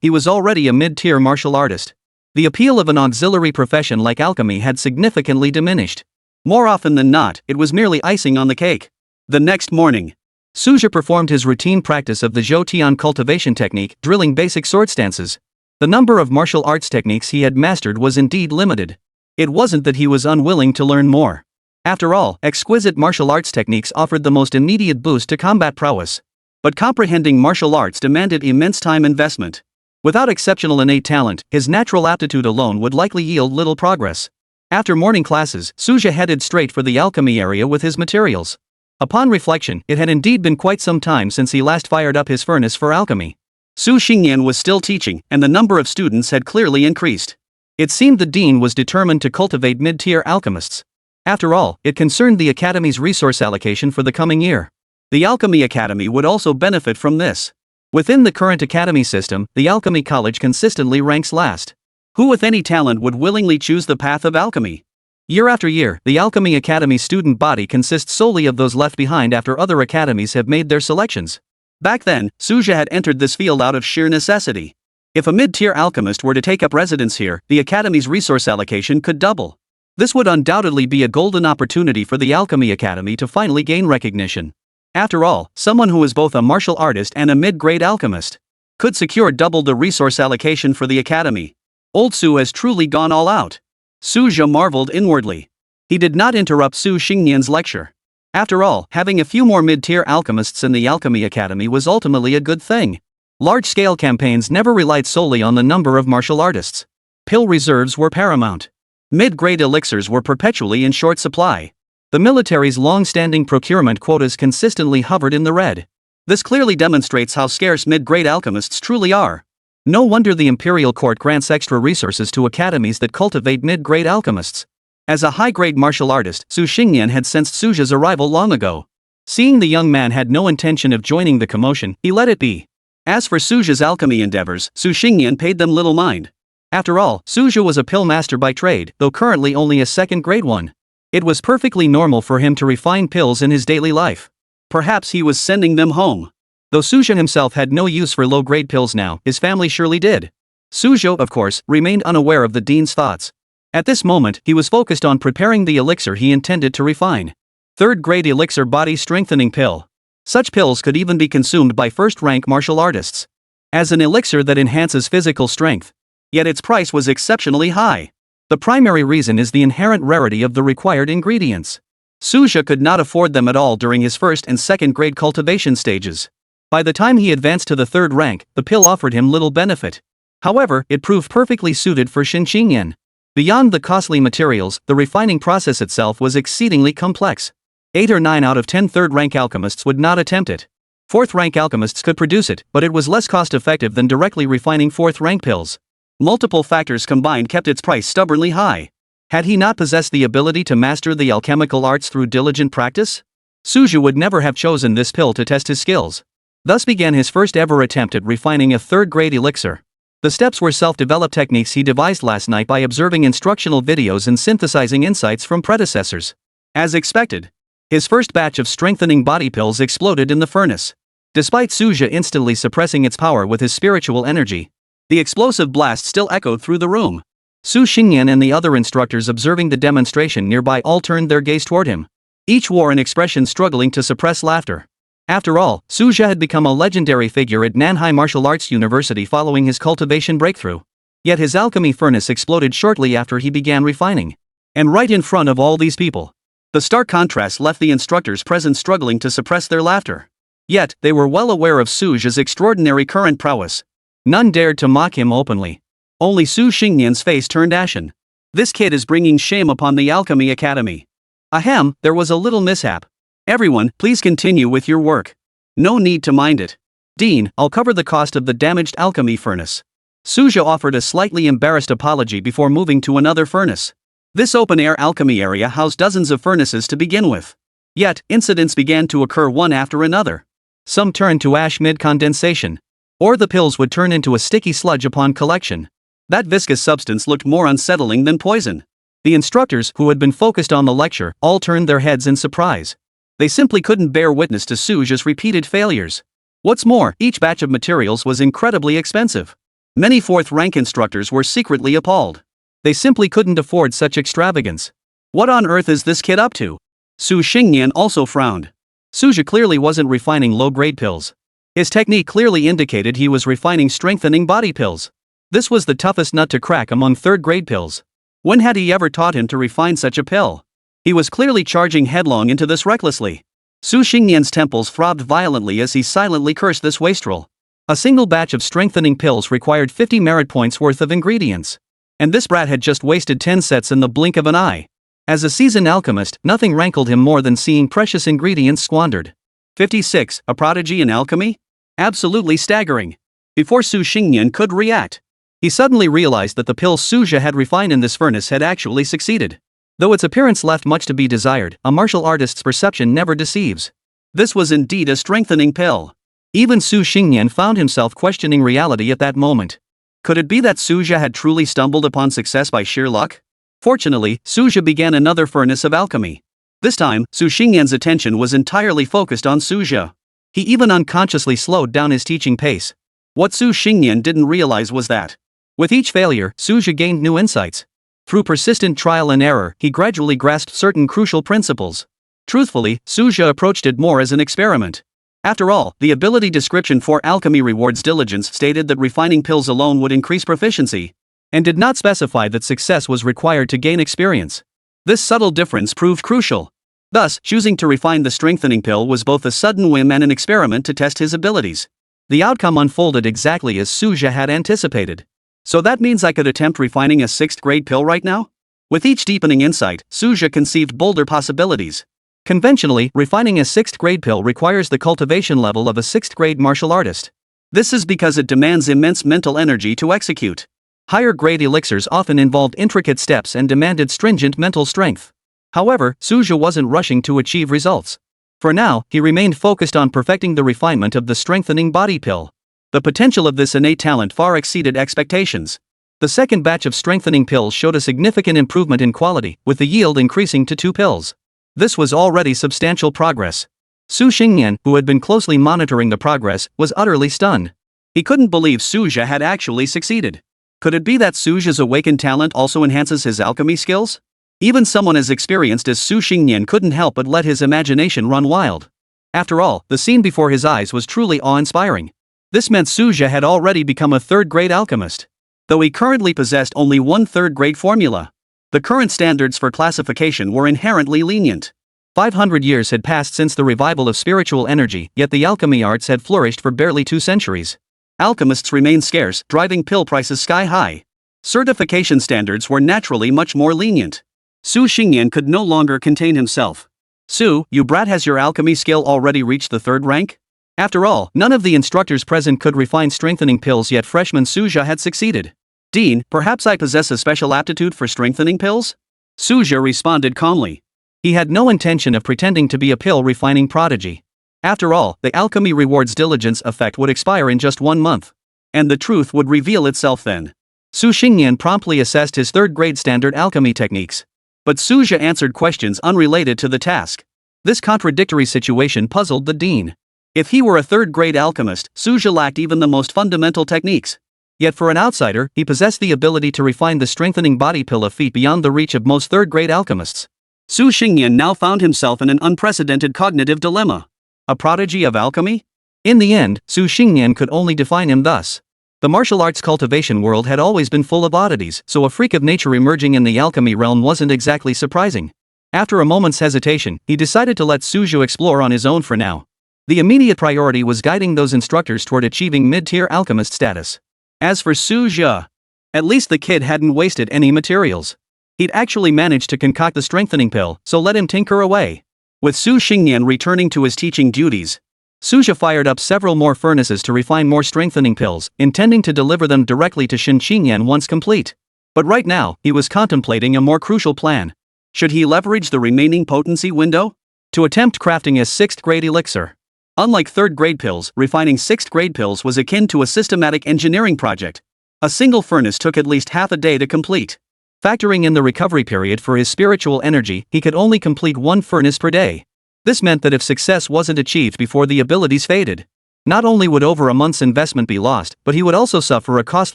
he was already a mid-tier martial artist. The appeal of an auxiliary profession like alchemy had significantly diminished. More often than not, it was merely icing on the cake. The next morning, Suja performed his routine practice of the Zhou-Tian cultivation technique, drilling basic sword stances. The number of martial arts techniques he had mastered was indeed limited. It wasn't that he was unwilling to learn more. After all, exquisite martial arts techniques offered the most immediate boost to combat prowess. But comprehending martial arts demanded immense time investment. Without exceptional innate talent, his natural aptitude alone would likely yield little progress. After morning classes, Suja headed straight for the alchemy area with his materials. Upon reflection, it had indeed been quite some time since he last fired up his furnace for alchemy. Su Xingyan was still teaching, and the number of students had clearly increased. It seemed the dean was determined to cultivate mid-tier alchemists. After all, it concerned the academy's resource allocation for the coming year. The Alchemy Academy would also benefit from this. Within the current academy system, the Alchemy College consistently ranks last. Who with any talent would willingly choose the path of alchemy? Year after year, the Alchemy Academy student body consists solely of those left behind after other academies have made their selections. Back then, Suja had entered this field out of sheer necessity. If a mid-tier alchemist were to take up residence here, the Academy's resource allocation could double. This would undoubtedly be a golden opportunity for the Alchemy Academy to finally gain recognition. After all, someone who is both a martial artist and a mid-grade alchemist could secure double the resource allocation for the Academy. Old Su has truly gone all out. Suja marveled inwardly. He did not interrupt Su Xingnian's lecture. After all, having a few more mid-tier alchemists in the Alchemy Academy was ultimately a good thing. Large-scale campaigns never relied solely on the number of martial artists. Pill reserves were paramount. Mid-grade elixirs were perpetually in short supply. The military's long-standing procurement quotas consistently hovered in the red. This clearly demonstrates how scarce mid-grade alchemists truly are. No wonder the imperial court grants extra resources to academies that cultivate mid-grade alchemists. As a high-grade martial artist, Su Xingnian had sensed Suja's arrival long ago. Seeing the young man had no intention of joining the commotion, he let it be. As for Suja's alchemy endeavors, Su Xingnian paid them little mind. After all, Suja was a pill master by trade, though currently only a second-grade one. It was perfectly normal for him to refine pills in his daily life. Perhaps he was sending them home. Though Suja himself had no use for low-grade pills now, his family surely did. Suja, of course, remained unaware of the dean's thoughts. At this moment, he was focused on preparing the elixir he intended to refine. Third-grade elixir body strengthening pill. Such pills could even be consumed by first-rank martial artists. As an elixir that enhances physical strength. Yet its price was exceptionally high. The primary reason is the inherent rarity of the required ingredients. Suja could not afford them at all during his first and second-grade cultivation stages. By the time he advanced to the third rank, the pill offered him little benefit. However, it proved perfectly suited for Xingnian. Beyond the costly materials, the refining process itself was exceedingly complex. 8 or 9 out of 10 third-rank alchemists would not attempt it. Fourth-rank alchemists could produce it, but it was less cost-effective than directly refining fourth-rank pills. Multiple factors combined kept its price stubbornly high. Had he not possessed the ability to master the alchemical arts through diligent practice? Suja would never have chosen this pill to test his skills. Thus began his first ever attempt at refining a third-grade elixir. The steps were self-developed techniques he devised last night by observing instructional videos and synthesizing insights from predecessors. As expected, his first batch of strengthening body pills exploded in the furnace. Despite Suja instantly suppressing its power with his spiritual energy, the explosive blast still echoed through the room. Su Xingnian and the other instructors observing the demonstration nearby all turned their gaze toward him. Each wore an expression struggling to suppress laughter. After all, Suja had become a legendary figure at Nanhai Martial Arts University following his cultivation breakthrough. Yet his alchemy furnace exploded shortly after he began refining. And right in front of all these people. The stark contrast left the instructors present struggling to suppress their laughter. Yet, they were well aware of Suja's extraordinary current prowess. None dared to mock him openly. Only Su Xingnian's face turned ashen. This kid is bringing shame upon the Alchemy Academy. Ahem, there was a little mishap. Everyone, please continue with your work. No need to mind it. Dean, I'll cover the cost of the damaged alchemy furnace. Suja offered a slightly embarrassed apology before moving to another furnace. This open-air alchemy area housed dozens of furnaces to begin with. Yet, incidents began to occur one after another. Some turned to ash mid-condensation. Or the pills would turn into a sticky sludge upon collection. That viscous substance looked more unsettling than poison. The instructors, who had been focused on the lecture, all turned their heads in surprise. They simply couldn't bear witness to Suja's repeated failures. What's more, each batch of materials was incredibly expensive. Many fourth-rank instructors were secretly appalled. They simply couldn't afford such extravagance. What on earth is this kid up to? Su Xingnian also frowned. Suja clearly wasn't refining low-grade pills. His technique clearly indicated he was refining strengthening body pills. This was the toughest nut to crack among third-grade pills. When had he ever taught him to refine such a pill? He was clearly charging headlong into this recklessly. Su Xingnian's temples throbbed violently as he silently cursed this wastrel. A single batch of strengthening pills required 50 merit points worth of ingredients. And this brat had just wasted 10 sets in the blink of an eye. As a seasoned alchemist, nothing rankled him more than seeing precious ingredients squandered. 56, a prodigy in alchemy? Absolutely staggering. Before Su Xingnian could react, he suddenly realized that the pill Suja had refined in this furnace had actually succeeded. Though its appearance left much to be desired, a martial artist's perception never deceives. This was indeed a strengthening pill. Even Su Xingnian found himself questioning reality at that moment. Could it be that Suja had truly stumbled upon success by sheer luck? Fortunately, Suja began another furnace of alchemy. This time, Su Xingnian's attention was entirely focused on Suja. He even unconsciously slowed down his teaching pace. What Su Xingyan didn't realize was that, with each failure, Suja gained new insights. Through persistent trial and error, he gradually grasped certain crucial principles. Truthfully, Suja approached it more as an experiment. After all, the ability description for Alchemy Rewards Diligence stated that refining pills alone would increase proficiency, and did not specify that success was required to gain experience. This subtle difference proved crucial. Thus, choosing to refine the strengthening pill was both a sudden whim and an experiment to test his abilities. The outcome unfolded exactly as Suja had anticipated. So that means I could attempt refining a 6th grade pill right now? With each deepening insight, Suja conceived bolder possibilities. Conventionally, refining a 6th grade pill requires the cultivation level of a 6th grade martial artist. This is because it demands immense mental energy to execute. Higher grade elixirs often involved intricate steps and demanded stringent mental strength. However, Suja wasn't rushing to achieve results. For now, he remained focused on perfecting the refinement of the strengthening body pill. The potential of this innate talent far exceeded expectations. The second batch of strengthening pills showed a significant improvement in quality, with the yield increasing to 2 pills. This was already substantial progress. Su Xingyan, who had been closely monitoring the progress, was utterly stunned. He couldn't believe Suja had actually succeeded. Could it be that Suja's awakened talent also enhances his alchemy skills? Even someone as experienced as Su Xingyan couldn't help but let his imagination run wild. After all, the scene before his eyes was truly awe-inspiring. This meant Suja had already become a 3rd-grade alchemist, though he currently possessed only one 3rd-grade formula. The current standards for classification were inherently lenient. 500 years had passed since the revival of spiritual energy, yet the alchemy arts had flourished for barely 2 centuries. Alchemists remained scarce, driving pill prices sky-high. Certification standards were naturally much more lenient. Su Xingyan could no longer contain himself. "Su, you brat, has your alchemy skill already reached the 3rd rank?" After all, none of the instructors present could refine strengthening pills, yet freshman Suja had succeeded. "Dean, perhaps I possess a special aptitude for strengthening pills?" Suja responded calmly. He had no intention of pretending to be a pill refining prodigy. After all, the Alchemy Rewards Diligence effect would expire in just 1 month. And the truth would reveal itself then. Su Xingyan promptly assessed his 3rd-grade standard alchemy techniques. But Suja answered questions unrelated to the task. This contradictory situation puzzled the dean. If he were a 3rd-grade alchemist, Suja lacked even the most fundamental techniques. Yet for an outsider, he possessed the ability to refine the strengthening body pill, a feat beyond the reach of most 3rd-grade alchemists. Su Xingyan now found himself in an unprecedented cognitive dilemma. A prodigy of alchemy? In the end, Su Xingyan could only define him thus. The martial arts cultivation world had always been full of oddities, so a freak of nature emerging in the alchemy realm wasn't exactly surprising. After a moment's hesitation, he decided to let Suja explore on his own for now. The immediate priority was guiding those instructors toward achieving mid-tier alchemist status. As for Suja, at least the kid hadn't wasted any materials. He'd actually managed to concoct the strengthening pill, so let him tinker away. With Su Xingyan returning to his teaching duties, Suja fired up several more furnaces to refine more strengthening pills, intending to deliver them directly to Shin Xingyan once complete. But right now, he was contemplating a more crucial plan. Should he leverage the remaining potency window to attempt crafting a 6th-grade elixir? Unlike 3rd-grade pills, refining 6th-grade pills was akin to a systematic engineering project. A single furnace took at least half a day to complete. Factoring in the recovery period for his spiritual energy, he could only complete 1 furnace per day. This meant that if success wasn't achieved before the abilities faded, not only would over a month's investment be lost, but he would also suffer a cost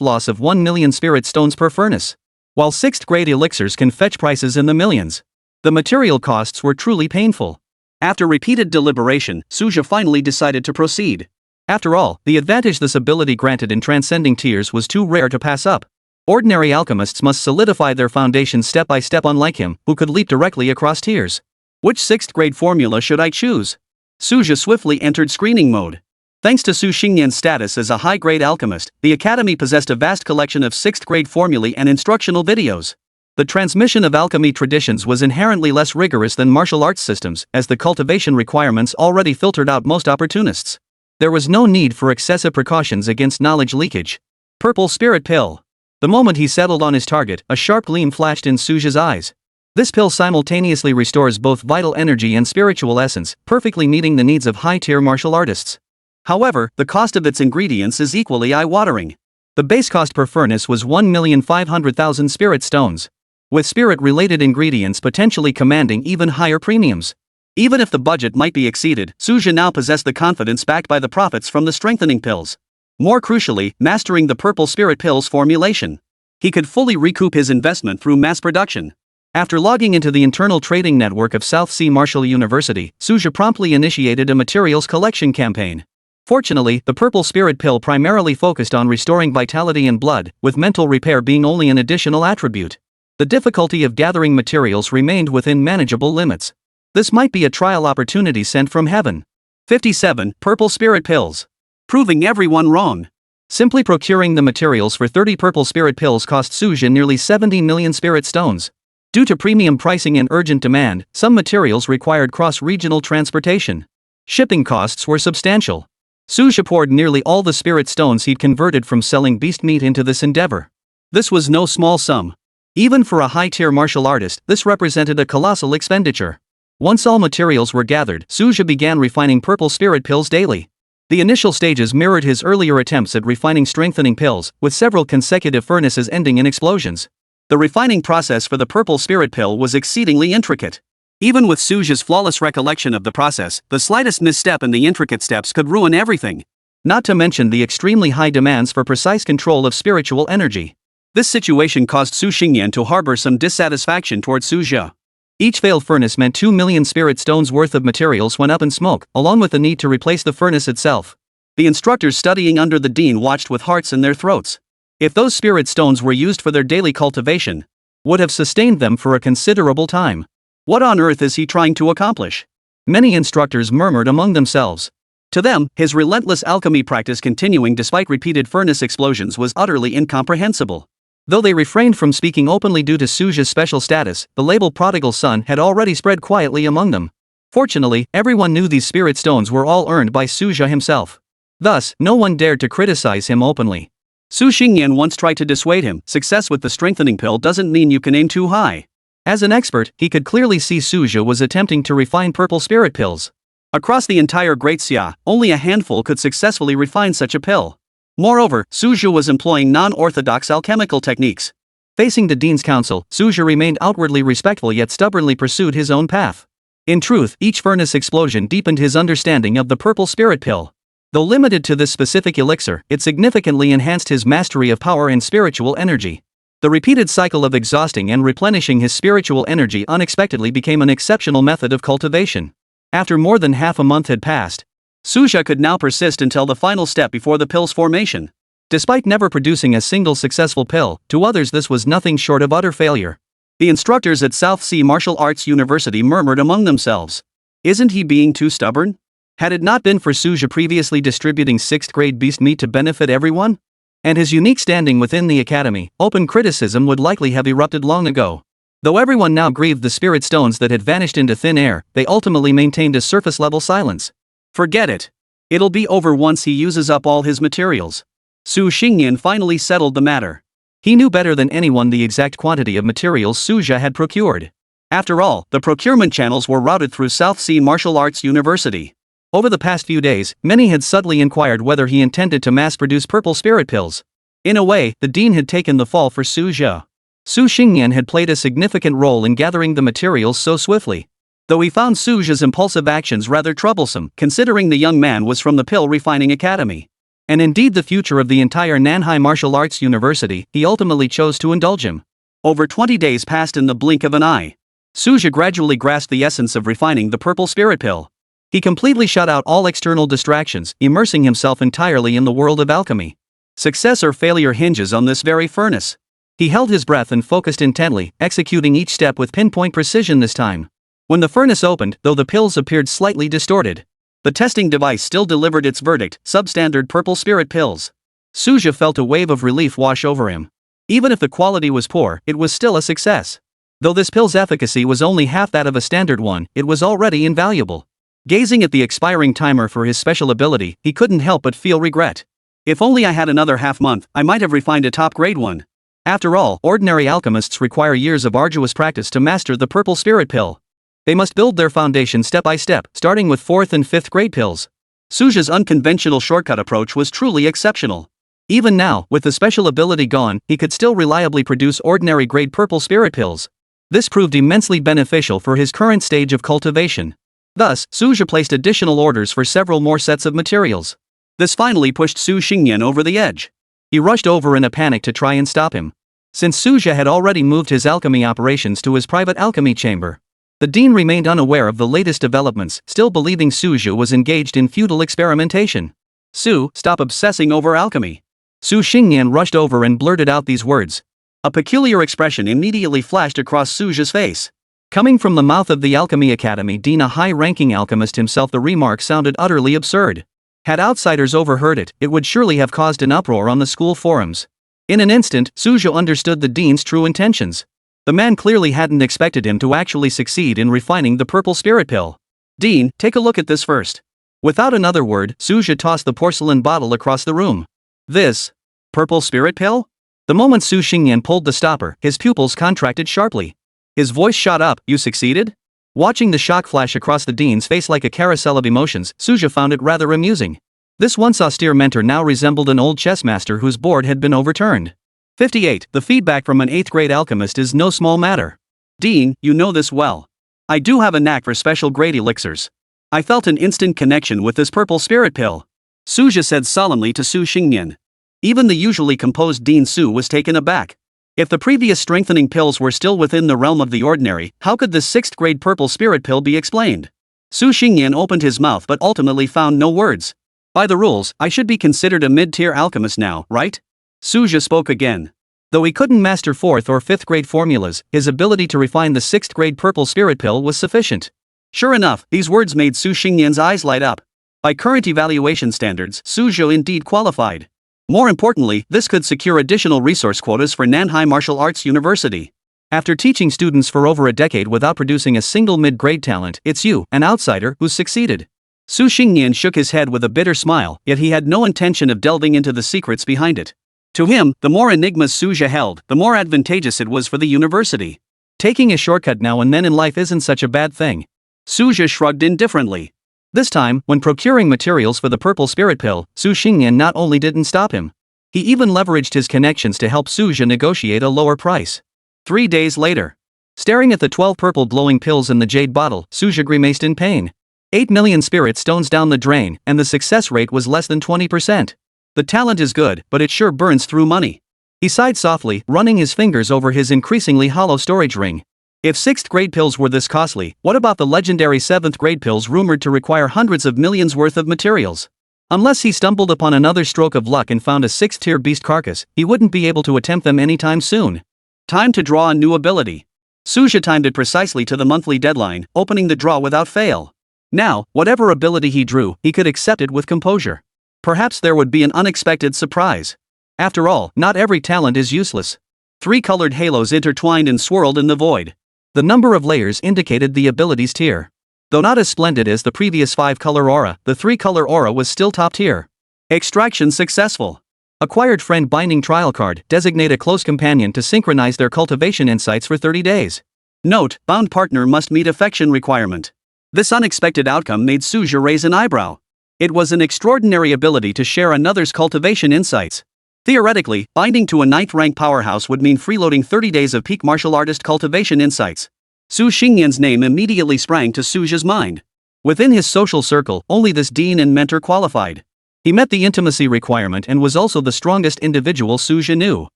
loss of 1 million spirit stones per furnace. While 6th-grade elixirs can fetch prices in the millions, the material costs were truly painful. After repeated deliberation, Suja finally decided to proceed. After all, the advantage this ability granted in transcending tiers was too rare to pass up. Ordinary alchemists must solidify their foundation step by step, unlike him, who could leap directly across tiers. Which 6th-grade formula should I choose? Suja swiftly entered screening mode. Thanks to Su Xingyan's status as a high-grade alchemist, the academy possessed a vast collection of 6th-grade formulae and instructional videos. The transmission of alchemy traditions was inherently less rigorous than martial arts systems, as the cultivation requirements already filtered out most opportunists. There was no need for excessive precautions against knowledge leakage. Purple Spirit Pill. The moment he settled on his target, a sharp gleam flashed in Suja's eyes. This pill simultaneously restores both vital energy and spiritual essence, perfectly meeting the needs of high-tier martial artists. However, the cost of its ingredients is equally eye-watering. The base cost per furnace was 1,500,000 spirit stones, with spirit-related ingredients potentially commanding even higher premiums. Even if the budget might be exceeded, Suja now possessed the confidence backed by the profits from the strengthening pills. More crucially, mastering the purple spirit pills formulation. He could fully recoup his investment through mass production. After logging into the internal trading network of South Sea Marshall University, Suja promptly initiated a materials collection campaign. Fortunately, the purple spirit pill primarily focused on restoring vitality and blood, with mental repair being only an additional attribute. The difficulty of gathering materials remained within manageable limits. This might be a trial opportunity sent from heaven. 57. Purple spirit pills. Proving everyone wrong. Simply procuring the materials for 30 purple spirit pills cost Suja nearly 70 million spirit stones. Due to premium pricing and urgent demand, some materials required cross-regional transportation. Shipping costs were substantial. Suja poured nearly all the spirit stones he'd converted from selling beast meat into this endeavor. This was no small sum. Even for a high-tier martial artist, this represented a colossal expenditure. Once all materials were gathered, Suja began refining purple spirit pills daily. The initial stages mirrored his earlier attempts at refining strengthening pills, with several consecutive furnaces ending in explosions. The refining process for the purple spirit pill was exceedingly intricate. Even with Suja's flawless recollection of the process, the slightest misstep in the intricate steps could ruin everything. Not to mention the extremely high demands for precise control of spiritual energy. This situation caused Su Xingyan to harbor some dissatisfaction toward Suja. Each failed furnace meant 2 million spirit stones worth of materials went up in smoke, along with the need to replace the furnace itself. The instructors studying under the dean watched with hearts in their throats. If those spirit stones were used for their daily cultivation, would have sustained them for a considerable time. What on earth is he trying to accomplish? Many instructors murmured among themselves. To them, his relentless alchemy practice continuing despite repeated furnace explosions was utterly incomprehensible. Though they refrained from speaking openly due to Suja's special status, the label prodigal son had already spread quietly among them. Fortunately, everyone knew these spirit stones were all earned by Suja himself. Thus, no one dared to criticize him openly. Su Xingyan once tried to dissuade him, success with the strengthening pill doesn't mean you can aim too high. As an expert, he could clearly see Suja was attempting to refine purple spirit pills. Across the entire Great Xia, only a handful could successfully refine such a pill. Moreover, Suja was employing non-orthodox alchemical techniques. Facing the Dean's Council, Suja remained outwardly respectful yet stubbornly pursued his own path. In truth, each furnace explosion deepened his understanding of the purple spirit pill. Though limited to this specific elixir, it significantly enhanced his mastery of power and spiritual energy. The repeated cycle of exhausting and replenishing his spiritual energy unexpectedly became an exceptional method of cultivation. After more than half a month had passed, Suja could now persist until the final step before the pill's formation. Despite never producing a single successful pill, to others this was nothing short of utter failure. The instructors at South Sea Martial Arts University murmured among themselves. Isn't he being too stubborn? Had it not been for Suja previously distributing 6th grade beast meat to benefit everyone? And his unique standing within the academy, open criticism would likely have erupted long ago. Though everyone now grieved the spirit stones that had vanished into thin air, they ultimately maintained a surface-level silence. Forget it. It'll be over once he uses up all his materials. Su Xingyan finally settled the matter. He knew better than anyone the exact quantity of materials Suja had procured. After all, the procurement channels were routed through South Sea Martial Arts University. Over the past few days, many had subtly inquired whether he intended to mass-produce purple spirit pills. In a way, the dean had taken the fall for Suja. Su Xingyan had played a significant role in gathering the materials so swiftly. Though he found Suja's impulsive actions rather troublesome, considering the young man was from the Pill Refining Academy. And indeed the future of the entire Nanhai Martial Arts University, he ultimately chose to indulge him. Over 20 days passed in the blink of an eye. Suja gradually grasped the essence of refining the purple spirit pill. He completely shut out all external distractions, immersing himself entirely in the world of alchemy. Success or failure hinges on this very furnace. He held his breath and focused intently, executing each step with pinpoint precision this time. When the furnace opened, though the pills appeared slightly distorted, the testing device still delivered its verdict, substandard purple spirit pills. Suja felt a wave of relief wash over him. Even if the quality was poor, it was still a success. Though this pill's efficacy was only half that of a standard one, it was already invaluable. Gazing at the expiring timer for his special ability, he couldn't help but feel regret. If only I had another half-month, I might have refined a top-grade one. After all, ordinary alchemists require years of arduous practice to master the purple spirit pill. They must build their foundation step by step, starting with 4th and 5th grade pills. Suja's unconventional shortcut approach was truly exceptional. Even now, with the special ability gone, he could still reliably produce ordinary grade purple spirit pills. This proved immensely beneficial for his current stage of cultivation. Thus, Suja placed additional orders for several more sets of materials. This finally pushed Su Xingyan over the edge. He rushed over in a panic to try and stop him. Since Suja had already moved his alchemy operations to his private alchemy chamber, the dean remained unaware of the latest developments, still believing Suja was engaged in futile experimentation. Su, stop obsessing over alchemy. Su Xingyan rushed over and blurted out these words. A peculiar expression immediately flashed across Suja's face. Coming from the mouth of the Alchemy Academy dean, a high-ranking alchemist himself, the remark sounded utterly absurd. Had outsiders overheard it, it would surely have caused an uproar on the school forums. In an instant, Suja understood the dean's true intentions. The man clearly hadn't expected him to actually succeed in refining the purple spirit pill. Dean, take a look at this first. Without another word, Suja tossed the porcelain bottle across the room. This purple spirit pill? The moment Su Xingyan pulled the stopper, his pupils contracted sharply. His voice shot up. You succeeded? Watching the shock flash across the dean's face like a carousel of emotions, Suja found it rather amusing. This once austere mentor now resembled an old chess master whose board had been overturned. 58. The feedback from an 8th grade alchemist is no small matter. Dean, you know this well. I do have a knack for special grade elixirs. I felt an instant connection with this purple spirit pill. Suja said solemnly to Su Xingyan. Even the usually composed Dean Su was taken aback. If the previous strengthening pills were still within the realm of the ordinary, how could this 6th grade purple spirit pill be explained? Su Xingyan opened his mouth but ultimately found no words. By the rules, I should be considered a mid-tier alchemist now, right? Suja spoke again. Though he couldn't master 4th or 5th grade formulas, his ability to refine the 6th grade purple spirit pill was sufficient. Sure enough, these words made Su Xingyan's eyes light up. By current evaluation standards, Suja indeed qualified. More importantly, this could secure additional resource quotas for Nanhai Martial Arts University. After teaching students for over a decade without producing a single mid-grade talent, it's you, an outsider, who's succeeded. Su Xingyan shook his head with a bitter smile, yet he had no intention of delving into the secrets behind it. To him, the more enigmas Suja held, the more advantageous it was for the university. Taking a shortcut now and then in life isn't such a bad thing. Suja shrugged indifferently. This time, when procuring materials for the purple spirit pill, Su Xingyan not only didn't stop him, he even leveraged his connections to help Suja negotiate a lower price. 3 days later, staring at the 12 purple glowing pills in the jade bottle, Suja grimaced in pain. 8 million spirit stones down the drain, and the success rate was less than 20%. The talent is good, but it sure burns through money. He sighed softly, running his fingers over his increasingly hollow storage ring. If 6th grade pills were this costly, what about the legendary 7th grade pills rumored to require hundreds of millions worth of materials? Unless he stumbled upon another stroke of luck and found a 6th tier beast carcass, he wouldn't be able to attempt them anytime soon. Time to draw a new ability. Suja timed it precisely to the monthly deadline, opening the draw without fail. Now, whatever ability he drew, he could accept it with composure. Perhaps there would be an unexpected surprise. After all, not every talent is useless. 3 colored halos intertwined and swirled in the void. The number of layers indicated the ability's tier. Though not as splendid as the previous 5-color aura, the 3-color aura was still top tier. Extraction successful. Acquired friend binding trial card, designate a close companion to synchronize their cultivation insights for 30 days. Note, bound partner must meet affection requirement. This unexpected outcome made Suja raise an eyebrow. It was an extraordinary ability to share another's cultivation insights. Theoretically, binding to a 9th rank powerhouse would mean freeloading 30 days of peak martial artist cultivation insights. Su Xingyan's name immediately sprang to Suja's mind. Within his social circle, only this dean and mentor qualified. He met the intimacy requirement and was also the strongest individual Suja knew.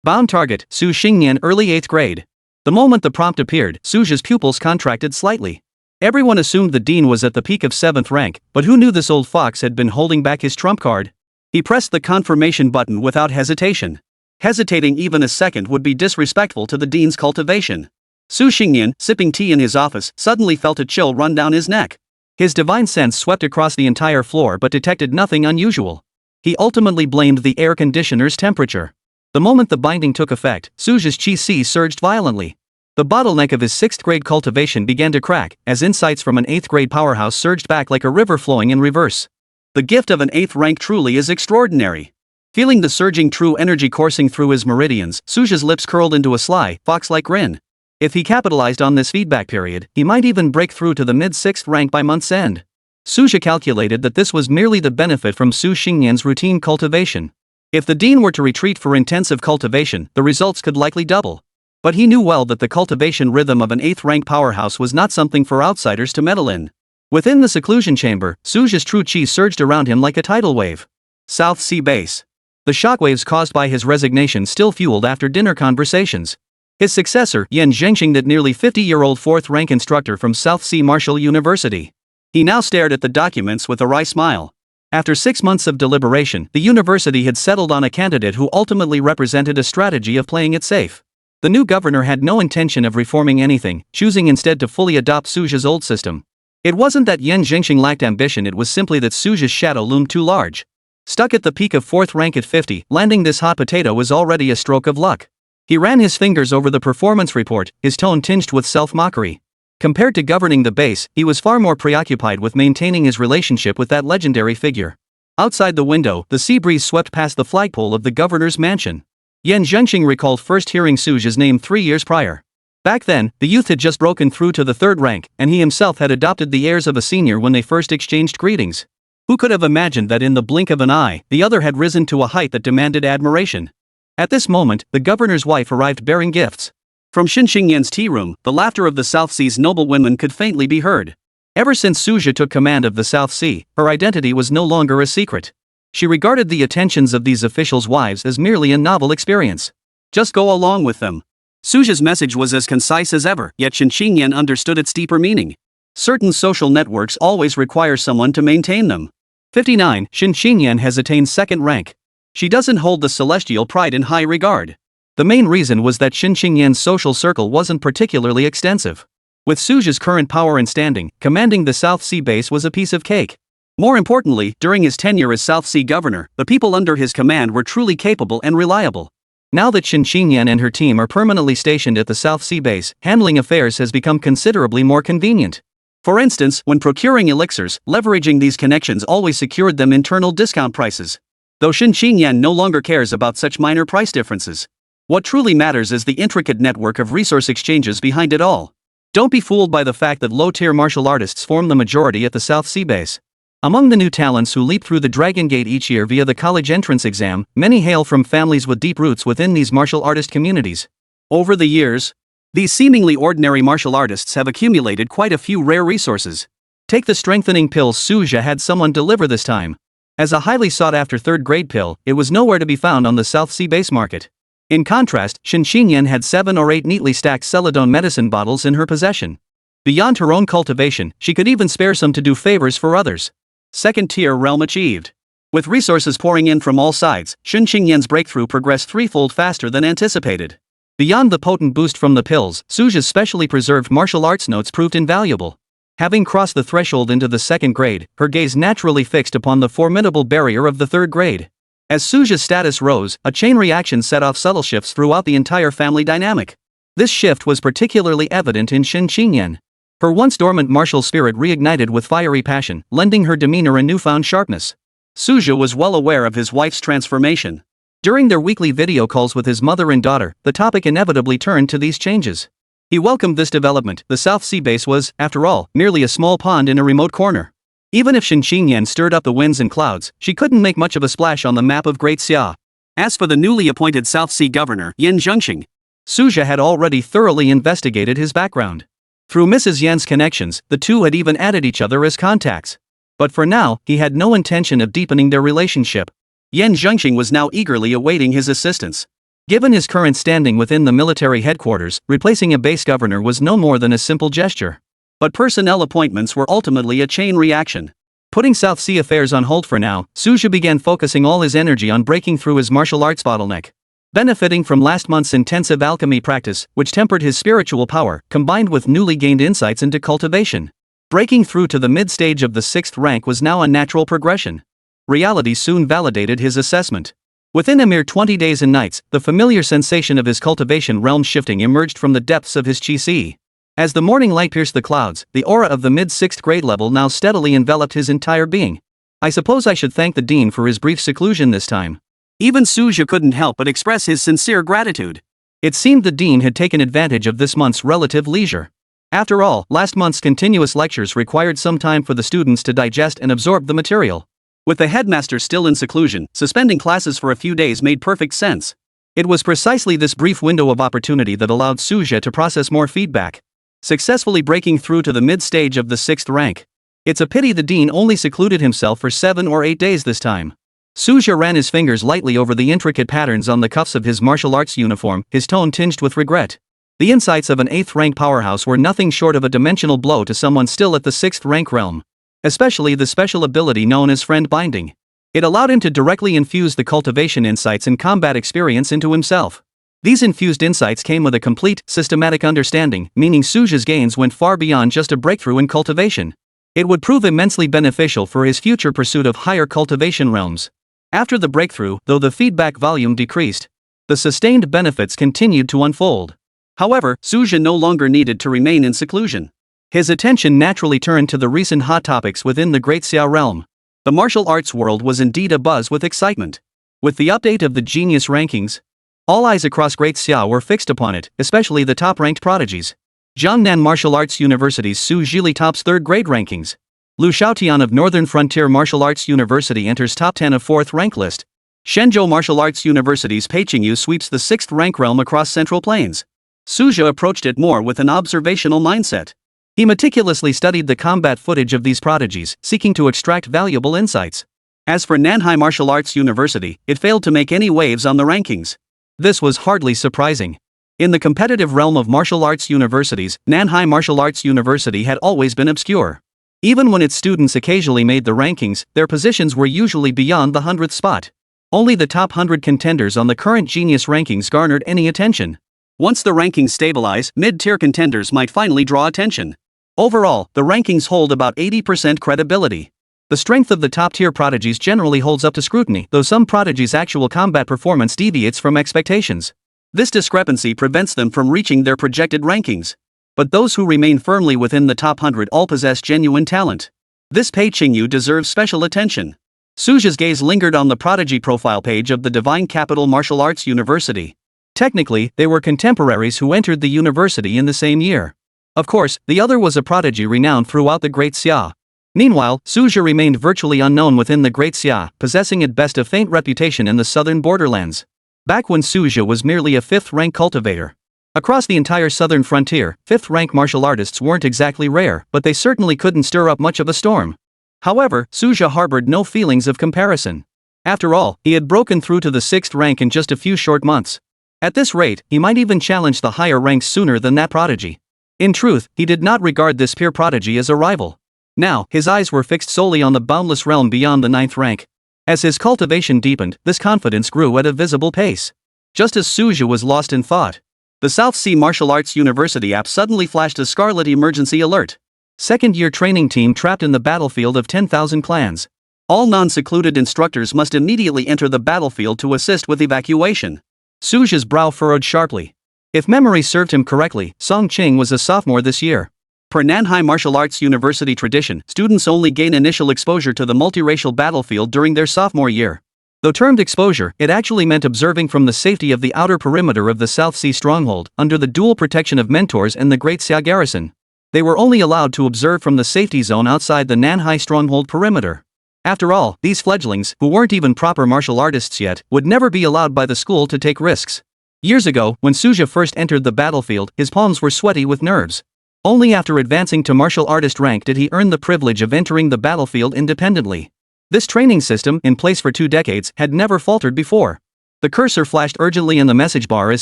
Bound target, Su Xingyan, early 8th grade. The moment the prompt appeared, Suja's pupils contracted slightly. Everyone assumed the dean was at the peak of 7th rank, but who knew this old fox had been holding back his trump card? He pressed the confirmation button without hesitation. Hesitating even a second would be disrespectful to the dean's cultivation. Su Xingyan, sipping tea in his office, suddenly felt a chill run down his neck. His divine sense swept across the entire floor but detected nothing unusual. He ultimately blamed the air conditioner's temperature. The moment the binding took effect, Suja's chi surged violently. The bottleneck of his 6th grade cultivation began to crack, as insights from an 8th grade powerhouse surged back like a river flowing in reverse. The gift of an 8th rank truly is extraordinary. Feeling the surging true energy coursing through his meridians, Suja's lips curled into a sly, fox-like grin. If he capitalized on this feedback period, he might even break through to the mid-6th rank by month's end. Suja calculated that this was merely the benefit from Su Xingyan's routine cultivation. If the dean were to retreat for intensive cultivation, the results could likely double. But he knew well that the cultivation rhythm of an 8th rank powerhouse was not something for outsiders to meddle in. Within the seclusion chamber, Suja's true chi surged around him like a tidal wave. South Sea Base. The shockwaves caused by his resignation still fueled after-dinner conversations. His successor, Yen Zhengxing, that nearly 50-year-old fourth-rank instructor from South Sea Martial University. He now stared at the documents with a wry smile. After 6 months of deliberation, the university had settled on a candidate who ultimately represented a strategy of playing it safe. The new governor had no intention of reforming anything, choosing instead to fully adopt Suja's old system. It wasn't that Yen Zhengxing lacked ambition, it was simply that Suja's shadow loomed too large. Stuck at the peak of 4th rank at 50, landing this hot potato was already a stroke of luck. He ran his fingers over the performance report, his tone tinged with self-mockery. Compared to governing the base, he was far more preoccupied with maintaining his relationship with that legendary figure. Outside the window, the sea breeze swept past the flagpole of the governor's mansion. Yen Zhengxing recalled first hearing Suja's name 3 years prior. Back then, the youth had just broken through to the 3rd rank, and he himself had adopted the airs of a senior when they first exchanged greetings. Who could have imagined that in the blink of an eye, the other had risen to a height that demanded admiration? At this moment, the governor's wife arrived bearing gifts. From Xinxingyan's tea room, the laughter of the South Sea's noble women could faintly be heard. Ever since Suja took command of the South Sea, her identity was no longer a secret. She regarded the attentions of these officials' wives as merely a novel experience. Just go along with them. Suja's message was as concise as ever, yet Xinxingyan understood its deeper meaning. Certain social networks always require someone to maintain them. 59. Xinxingyan has attained 2nd rank. She doesn't hold the celestial pride in high regard. The main reason was that Xinxingyan's social circle wasn't particularly extensive. With Suja's current power and standing, commanding the South Sea base was a piece of cake. More importantly, during his tenure as South Sea governor, the people under his command were truly capable and reliable. Now that Xinxingyan and her team are permanently stationed at the South Sea base, handling affairs has become considerably more convenient. For instance, when procuring elixirs, leveraging these connections always secured them internal discount prices. Though Xinxingyan no longer cares about such minor price differences. What truly matters is the intricate network of resource exchanges behind it all. Don't be fooled by the fact that low-tier martial artists form the majority at the South Sea base. Among the new talents who leap through the Dragon Gate each year via the college entrance exam, many hail from families with deep roots within these martial artist communities. Over the years, these seemingly ordinary martial artists have accumulated quite a few rare resources. Take the strengthening pills Suja had someone deliver this time. As a highly sought-after 3rd-grade pill, it was nowhere to be found on the South Sea base market. In contrast, Xinxingyan had 7 or 8 neatly stacked Celadon medicine bottles in her possession. Beyond her own cultivation, she could even spare some to do favors for others. 2nd-tier realm achieved. With resources pouring in from all sides, Xinxingyan's breakthrough progressed 3-fold faster than anticipated. Beyond the potent boost from the pills, Suja's specially preserved martial arts notes proved invaluable. Having crossed the threshold into the 2nd grade, her gaze naturally fixed upon the formidable barrier of the 3rd grade. As Suja's status rose, a chain reaction set off subtle shifts throughout the entire family dynamic. This shift was particularly evident in Xinxingyan. Her once dormant martial spirit reignited with fiery passion, lending her demeanor a newfound sharpness. Suja was well aware of his wife's transformation. During their weekly video calls with his mother and daughter, the topic inevitably turned to these changes. He welcomed this development. The South Sea base was, after all, merely a small pond in a remote corner. Even if Xinxingyan stirred up the winds and clouds, she couldn't make much of a splash on the map of Great Xia. As for the newly appointed South Sea governor, Yen Zhengxing, Suja had already thoroughly investigated his background. Through Mrs. Yan's connections, the two had even added each other as contacts. But for now, he had no intention of deepening their relationship. Yen Zhengxing was now eagerly awaiting his assistance. Given his current standing within the military headquarters, replacing a base governor was no more than a simple gesture. But personnel appointments were ultimately a chain reaction. Putting South Sea affairs on hold for now, Suja began focusing all his energy on breaking through his martial arts bottleneck. Benefiting from last month's intensive alchemy practice, which tempered his spiritual power, combined with newly gained insights into cultivation. Breaking through to the mid-stage of the 6th rank was now a natural progression. Reality soon validated his assessment. Within a mere 20 days and nights, the familiar sensation of his cultivation realm shifting emerged from the depths of his chi. As the morning light pierced the clouds, the aura of the mid-6th grade level now steadily enveloped his entire being. I suppose I should thank the dean for his brief seclusion this time. Even Suja couldn't help but express his sincere gratitude. It seemed the dean had taken advantage of this month's relative leisure. After all, last month's continuous lectures required some time for the students to digest and absorb the material. With the headmaster still in seclusion, suspending classes for a few days made perfect sense. It was precisely this brief window of opportunity that allowed Suja to process more feedback, successfully breaking through to the mid-stage of the 6th rank. It's a pity the dean only secluded himself for 7 or 8 days this time. Suja ran his fingers lightly over the intricate patterns on the cuffs of his martial arts uniform, his tone tinged with regret. The insights of an 8th rank powerhouse were nothing short of a dimensional blow to someone still at the 6th rank realm. Especially the special ability known as friend binding. It allowed him to directly infuse the cultivation insights and combat experience into himself. These infused insights came with a complete, systematic understanding, meaning Suja's gains went far beyond just a breakthrough in cultivation. It would prove immensely beneficial for his future pursuit of higher cultivation realms. After the breakthrough, though the feedback volume decreased, the sustained benefits continued to unfold. However, Suja no longer needed to remain in seclusion. His attention naturally turned to the recent hot topics within the Great Xia realm. The martial arts world was indeed abuzz with excitement. With the update of the Genius rankings, all eyes across Great Xia were fixed upon it, especially the top-ranked prodigies. Jiangnan Martial Arts University's Su Zhili tops 3rd grade rankings. Lu Xiaotian of Northern Frontier Martial Arts University enters top 10 of 4th rank list. Shenzhou Martial Arts University's Pei Qingyu sweeps the 6th rank realm across Central Plains. Suja approached it more with an observational mindset. He meticulously studied the combat footage of these prodigies, seeking to extract valuable insights. As for Nanhai Martial Arts University, it failed to make any waves on the rankings. This was hardly surprising. In the competitive realm of martial arts universities, Nanhai Martial Arts University had always been obscure. Even when its students occasionally made the rankings, their positions were usually beyond the 100th spot. Only the top 100 contenders on the current Genius rankings garnered any attention. Once the rankings stabilize, mid-tier contenders might finally draw attention. Overall, the rankings hold about 80% credibility. The strength of the top-tier prodigies generally holds up to scrutiny, though some prodigies' actual combat performance deviates from expectations. This discrepancy prevents them from reaching their projected rankings. But those who remain firmly within the top 100 all possess genuine talent. This Pei Qingyu deserves special attention. Suja's gaze lingered on the prodigy profile page of the Divine Capital Martial Arts University. Technically, they were contemporaries who entered the university in the same year. Of course, the other was a prodigy renowned throughout the Great Xia. Meanwhile, Suja remained virtually unknown within the Great Xia, possessing at best a faint reputation in the southern borderlands. Back when Suja was merely a 5th-rank cultivator. Across the entire southern frontier, 5th-rank martial artists weren't exactly rare, but they certainly couldn't stir up much of a storm. However, Suja harbored no feelings of comparison. After all, he had broken through to the 6th rank in just a few short months. At this rate, he might even challenge the higher ranks sooner than that prodigy. In truth, he did not regard this peer prodigy as a rival. Now, his eyes were fixed solely on the boundless realm beyond the 9th rank. As his cultivation deepened, this confidence grew at a visible pace. Just as Suja was lost in thought, the South Sea Martial Arts University app suddenly flashed a scarlet emergency alert. Second-year training team trapped in the battlefield of 10,000 clans. All non-secluded instructors must immediately enter the battlefield to assist with evacuation. Suja's brow furrowed sharply. If memory served him correctly, Song Qing was a sophomore this year. Per Nanhai Martial Arts University tradition, students only gain initial exposure to the multiracial battlefield during their sophomore year. Though termed exposure, it actually meant observing from the safety of the outer perimeter of the South Sea stronghold, under the dual protection of mentors and the Great Xia garrison. They were only allowed to observe from the safety zone outside the Nanhai stronghold perimeter. After all, these fledglings, who weren't even proper martial artists yet, would never be allowed by the school to take risks. Years ago, when Suja first entered the battlefield, his palms were sweaty with nerves. Only after advancing to martial artist rank did he earn the privilege of entering the battlefield independently. This training system, in place for 2 decades, had never faltered before. The cursor flashed urgently in the message bar as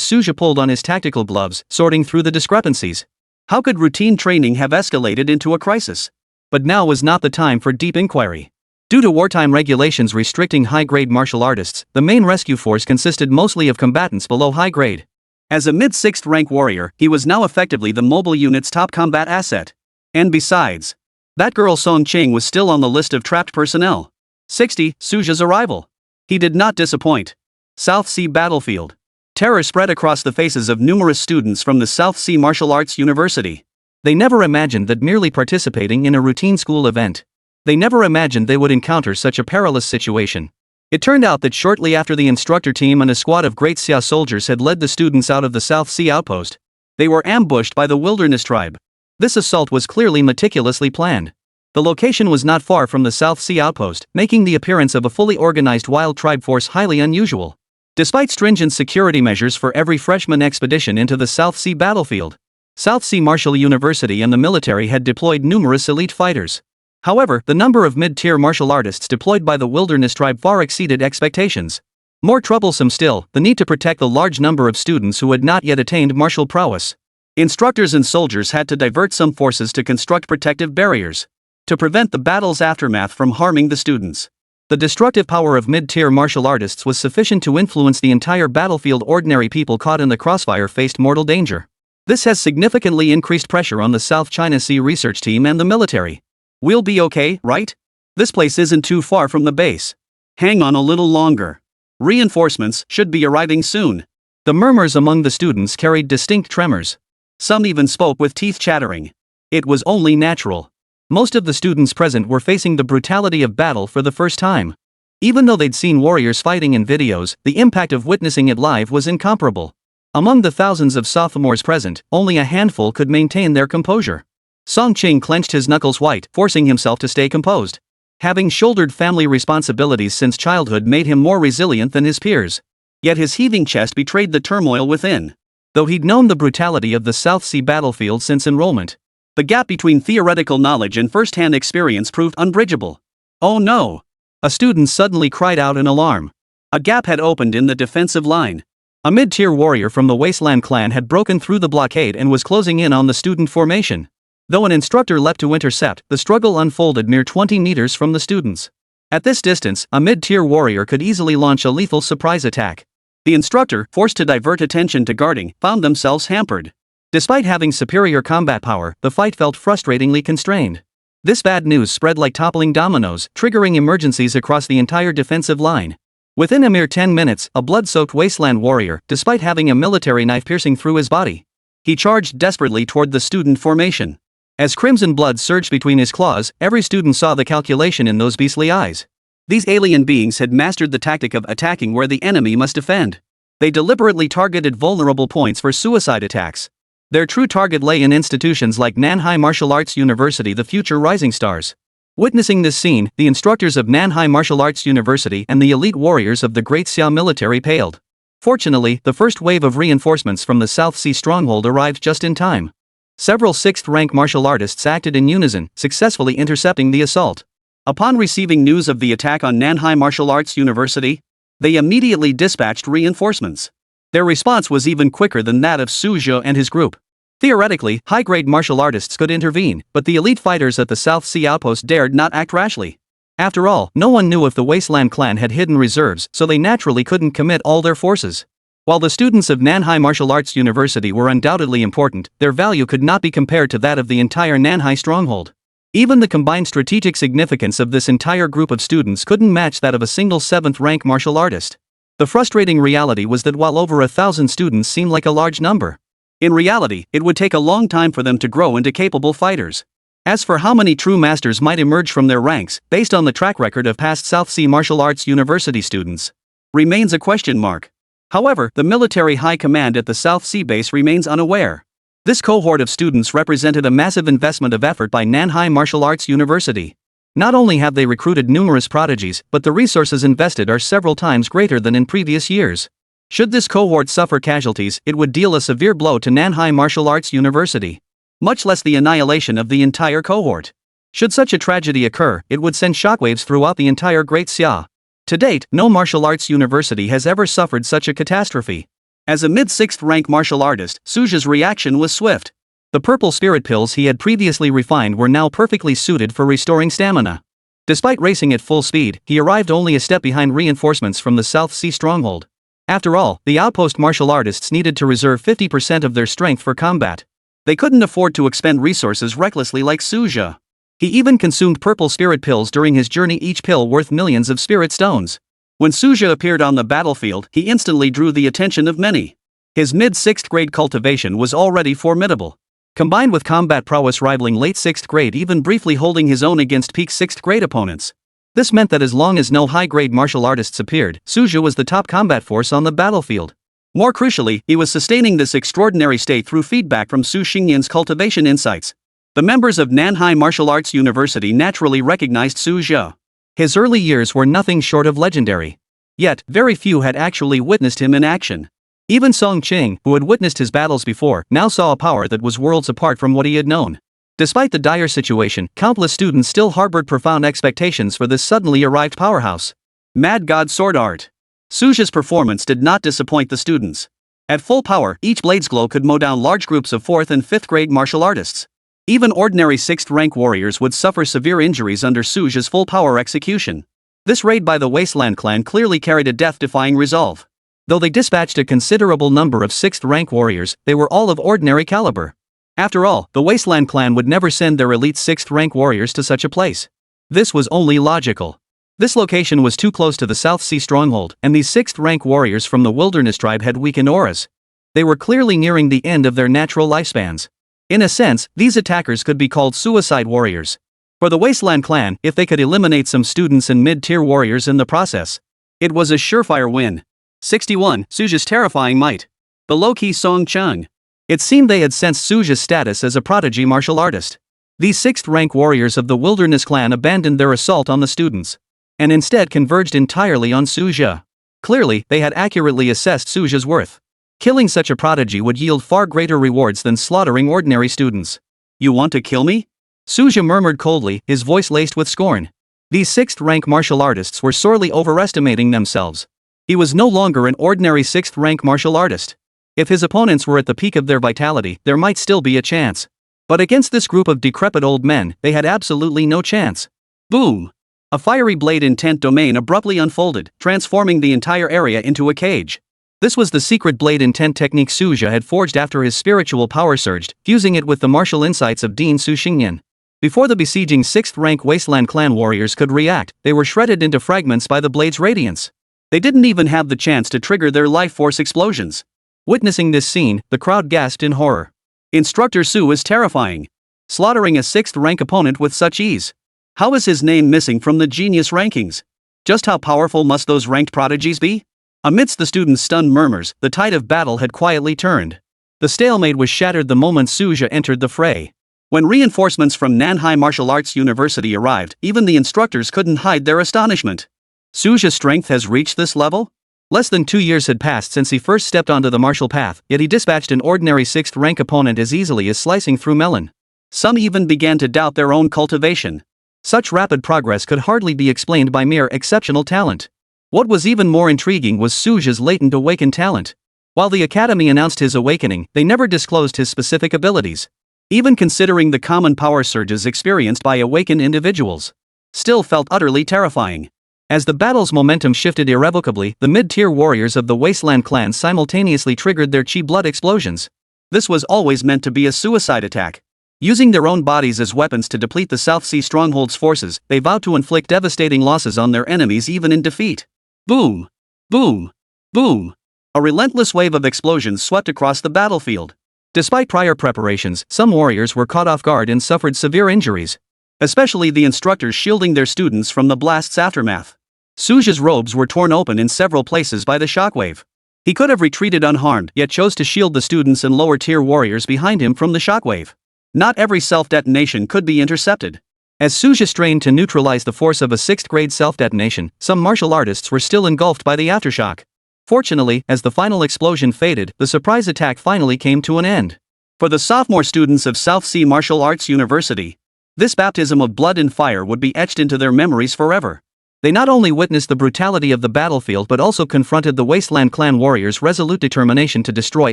Suja pulled on his tactical gloves, sorting through the discrepancies. How could routine training have escalated into a crisis? But now was not the time for deep inquiry. Due to wartime regulations restricting high-grade martial artists, the main rescue force consisted mostly of combatants below high grade. As a mid-6th rank warrior, he was now effectively the mobile unit's top combat asset. And besides, that girl Song Qing was still on the list of trapped personnel. 60. Suja's arrival. He did not disappoint. South Sea Battlefield. Terror spread across the faces of numerous students from the South Sea Martial Arts University. They never imagined that merely participating in a routine school event. They never imagined they would encounter such a perilous situation. It turned out that shortly after the instructor team and a squad of Great Xia soldiers had led the students out of the South Sea outpost, they were ambushed by the Wilderness tribe. This assault was clearly meticulously planned. The location was not far from the South Sea outpost, making the appearance of a fully organized wild tribe force highly unusual. Despite stringent security measures for every freshman expedition into the South Sea battlefield, South Sea Martial University and the military had deployed numerous elite fighters. However, the number of mid-tier martial artists deployed by the wilderness tribe far exceeded expectations. More troublesome still, the need to protect the large number of students who had not yet attained martial prowess. Instructors and soldiers had to divert some forces to construct protective barriers to prevent the battle's aftermath from harming the students. The destructive power of mid-tier martial artists was sufficient to influence the entire battlefield. Ordinary people caught in the crossfire faced mortal danger. This has significantly increased pressure on the South China Sea research team and the military. We'll be okay, right? This place isn't too far from the base. Hang on a little longer. Reinforcements should be arriving soon. The murmurs among the students carried distinct tremors. Some even spoke with teeth chattering. It was only natural. Most of the students present were facing the brutality of battle for the first time. Even though they'd seen warriors fighting in videos, the impact of witnessing it live was incomparable. Among the thousands of sophomores present, only a handful could maintain their composure. Song Qing clenched his knuckles white, forcing himself to stay composed. Having shouldered family responsibilities since childhood made him more resilient than his peers. Yet his heaving chest betrayed the turmoil within. Though he'd known the brutality of the South Sea battlefield since enrollment, the gap between theoretical knowledge and first-hand experience proved unbridgeable. Oh no! A student suddenly cried out in alarm. A gap had opened in the defensive line. A mid-tier warrior from the Wasteland clan had broken through the blockade and was closing in on the student formation. Though an instructor leapt to intercept, the struggle unfolded mere 20 meters from the students. At this distance, a mid-tier warrior could easily launch a lethal surprise attack. The instructor, forced to divert attention to guarding, found themselves hampered. Despite having superior combat power, the fight felt frustratingly constrained. This bad news spread like toppling dominoes, triggering emergencies across the entire defensive line. Within a mere 10 minutes, a blood-soaked wasteland warrior, despite having a military knife piercing through his body, he charged desperately toward the student formation. As crimson blood surged between his claws, every student saw the calculation in those beastly eyes. These alien beings had mastered the tactic of attacking where the enemy must defend. They deliberately targeted vulnerable points for suicide attacks. Their true target lay in institutions like Nanhai Martial Arts University, the future rising stars. Witnessing this scene, the instructors of Nanhai Martial Arts University and the elite warriors of the Great Xia military paled. Fortunately, the first wave of reinforcements from the South Sea stronghold arrived just in time. Several 6th-rank martial artists acted in unison, successfully intercepting the assault. Upon receiving news of the attack on Nanhai Martial Arts University, they immediately dispatched reinforcements. Their response was even quicker than that of Su Zhe and his group. Theoretically, high-grade martial artists could intervene, but the elite fighters at the South Sea outpost dared not act rashly. After all, no one knew if the Wasteland clan had hidden reserves, so they naturally couldn't commit all their forces. While the students of Nanhai Martial Arts University were undoubtedly important, their value could not be compared to that of the entire Nanhai stronghold. Even the combined strategic significance of this entire group of students couldn't match that of a single 7th-rank martial artist. The frustrating reality was that while over 1,000 students seemed like a large number, in reality, it would take a long time for them to grow into capable fighters. As for how many true masters might emerge from their ranks, based on the track record of past South Sea Martial Arts University students, remains a question mark. However, the military high command at the South Sea base remains unaware. This cohort of students represented a massive investment of effort by Nanhai Martial Arts University. Not only have they recruited numerous prodigies, but the resources invested are several times greater than in previous years. Should this cohort suffer casualties, it would deal a severe blow to Nanhai Martial Arts University. Much less the annihilation of the entire cohort. Should such a tragedy occur, it would send shockwaves throughout the entire Great Xia. To date, no martial arts university has ever suffered such a catastrophe. As a mid-6th-rank martial artist, Su Zhe's reaction was swift. The purple spirit pills he had previously refined were now perfectly suited for restoring stamina. Despite racing at full speed, he arrived only a step behind reinforcements from the South Sea stronghold. After all, the outpost martial artists needed to reserve 50% of their strength for combat. They couldn't afford to expend resources recklessly like Su Zhe. He even consumed purple spirit pills during his journey, each pill worth millions of spirit stones. When Su Zhe appeared on the battlefield, he instantly drew the attention of many. His mid-6th grade cultivation was already formidable. Combined with combat prowess rivaling late 6th grade, even briefly holding his own against peak 6th grade opponents. This meant that as long as no high-grade martial artists appeared, Su Zhe was the top combat force on the battlefield. More crucially, he was sustaining this extraordinary state through feedback from Su Xingyan's cultivation insights. The members of Nanhai Martial Arts University naturally recognized Su Zhe. His early years were nothing short of legendary. Yet, very few had actually witnessed him in action. Even Song Qing, who had witnessed his battles before, now saw a power that was worlds apart from what he had known. Despite the dire situation, countless students still harbored profound expectations for this suddenly arrived powerhouse. Mad God Sword Art. Suja's performance did not disappoint the students. At full power, each blade's glow could mow down large groups of 4th and 5th grade martial artists. Even ordinary 6th rank warriors would suffer severe injuries under Suja's full power execution. This raid by the Wasteland clan clearly carried a death-defying resolve. Though they dispatched a considerable number of 6th rank warriors, they were all of ordinary caliber. After all, the Wasteland clan would never send their elite 6th rank warriors to such a place. This was only logical. This location was too close to the South Sea stronghold, and these 6th rank warriors from the wilderness tribe had weakened auras. They were clearly nearing the end of their natural lifespans. In a sense, these attackers could be called suicide warriors. For the Wasteland clan, if they could eliminate some students and mid-tier warriors in the process, it was a surefire win. 61. Suja's terrifying might. The low-key Song Chung. It seemed they had sensed Suja's status as a prodigy martial artist. These 6th rank warriors of the wilderness clan abandoned their assault on the students, and instead converged entirely on Suja. Clearly, they had accurately assessed Suja's worth. Killing such a prodigy would yield far greater rewards than slaughtering ordinary students. You want to kill me? Suja murmured coldly, his voice laced with scorn. These 6th rank martial artists were sorely overestimating themselves. He was no longer an ordinary 6th rank martial artist. If his opponents were at the peak of their vitality, there might still be a chance. But against this group of decrepit old men, they had absolutely no chance. Boom! A fiery blade intent domain abruptly unfolded, transforming the entire area into a cage. This was the secret blade intent technique Suja had forged after his spiritual power surged, fusing it with the martial insights of Dean Su Xingyan. Before the besieging 6th rank Wasteland clan warriors could react, they were shredded into fragments by the blade's radiance. They didn't even have the chance to trigger their life force explosions. Witnessing this scene, the crowd gasped in horror. Instructor Su is terrifying. Slaughtering a 6th rank opponent with such ease. How is his name missing from the genius rankings? Just how powerful must those ranked prodigies be? Amidst the students' stunned murmurs, the tide of battle had quietly turned. The stalemate was shattered the moment Suja entered the fray. When reinforcements from Nanhai Martial Arts University arrived, even the instructors couldn't hide their astonishment. Suja's strength has reached this level? Less than 2 years had passed since he first stepped onto the martial path, yet he dispatched an ordinary 6th rank opponent as easily as slicing through melon. Some even began to doubt their own cultivation. Such rapid progress could hardly be explained by mere exceptional talent. What was even more intriguing was Suja's latent awakened talent. While the academy announced his awakening, they never disclosed his specific abilities. Even considering the common power surges experienced by awakened individuals, still felt utterly terrifying. As the battle's momentum shifted irrevocably, the mid-tier warriors of the Wasteland clan simultaneously triggered their chi blood explosions. This was always meant to be a suicide attack. Using their own bodies as weapons to deplete the South Sea stronghold's forces, they vowed to inflict devastating losses on their enemies even in defeat. Boom! Boom! Boom! A relentless wave of explosions swept across the battlefield. Despite prior preparations, some warriors were caught off guard and suffered severe injuries. Especially the instructors shielding their students from the blast's aftermath. Suja's robes were torn open in several places by the shockwave. He could have retreated unharmed, yet chose to shield the students and lower-tier warriors behind him from the shockwave. Not every self-detonation could be intercepted. As Suja strained to neutralize the force of a 6th grade self-detonation, some martial artists were still engulfed by the aftershock. Fortunately, as the final explosion faded, the surprise attack finally came to an end. For the sophomore students of South Sea Martial Arts University, this baptism of blood and fire would be etched into their memories forever. They not only witnessed the brutality of the battlefield but also confronted the Wasteland clan warriors' resolute determination to destroy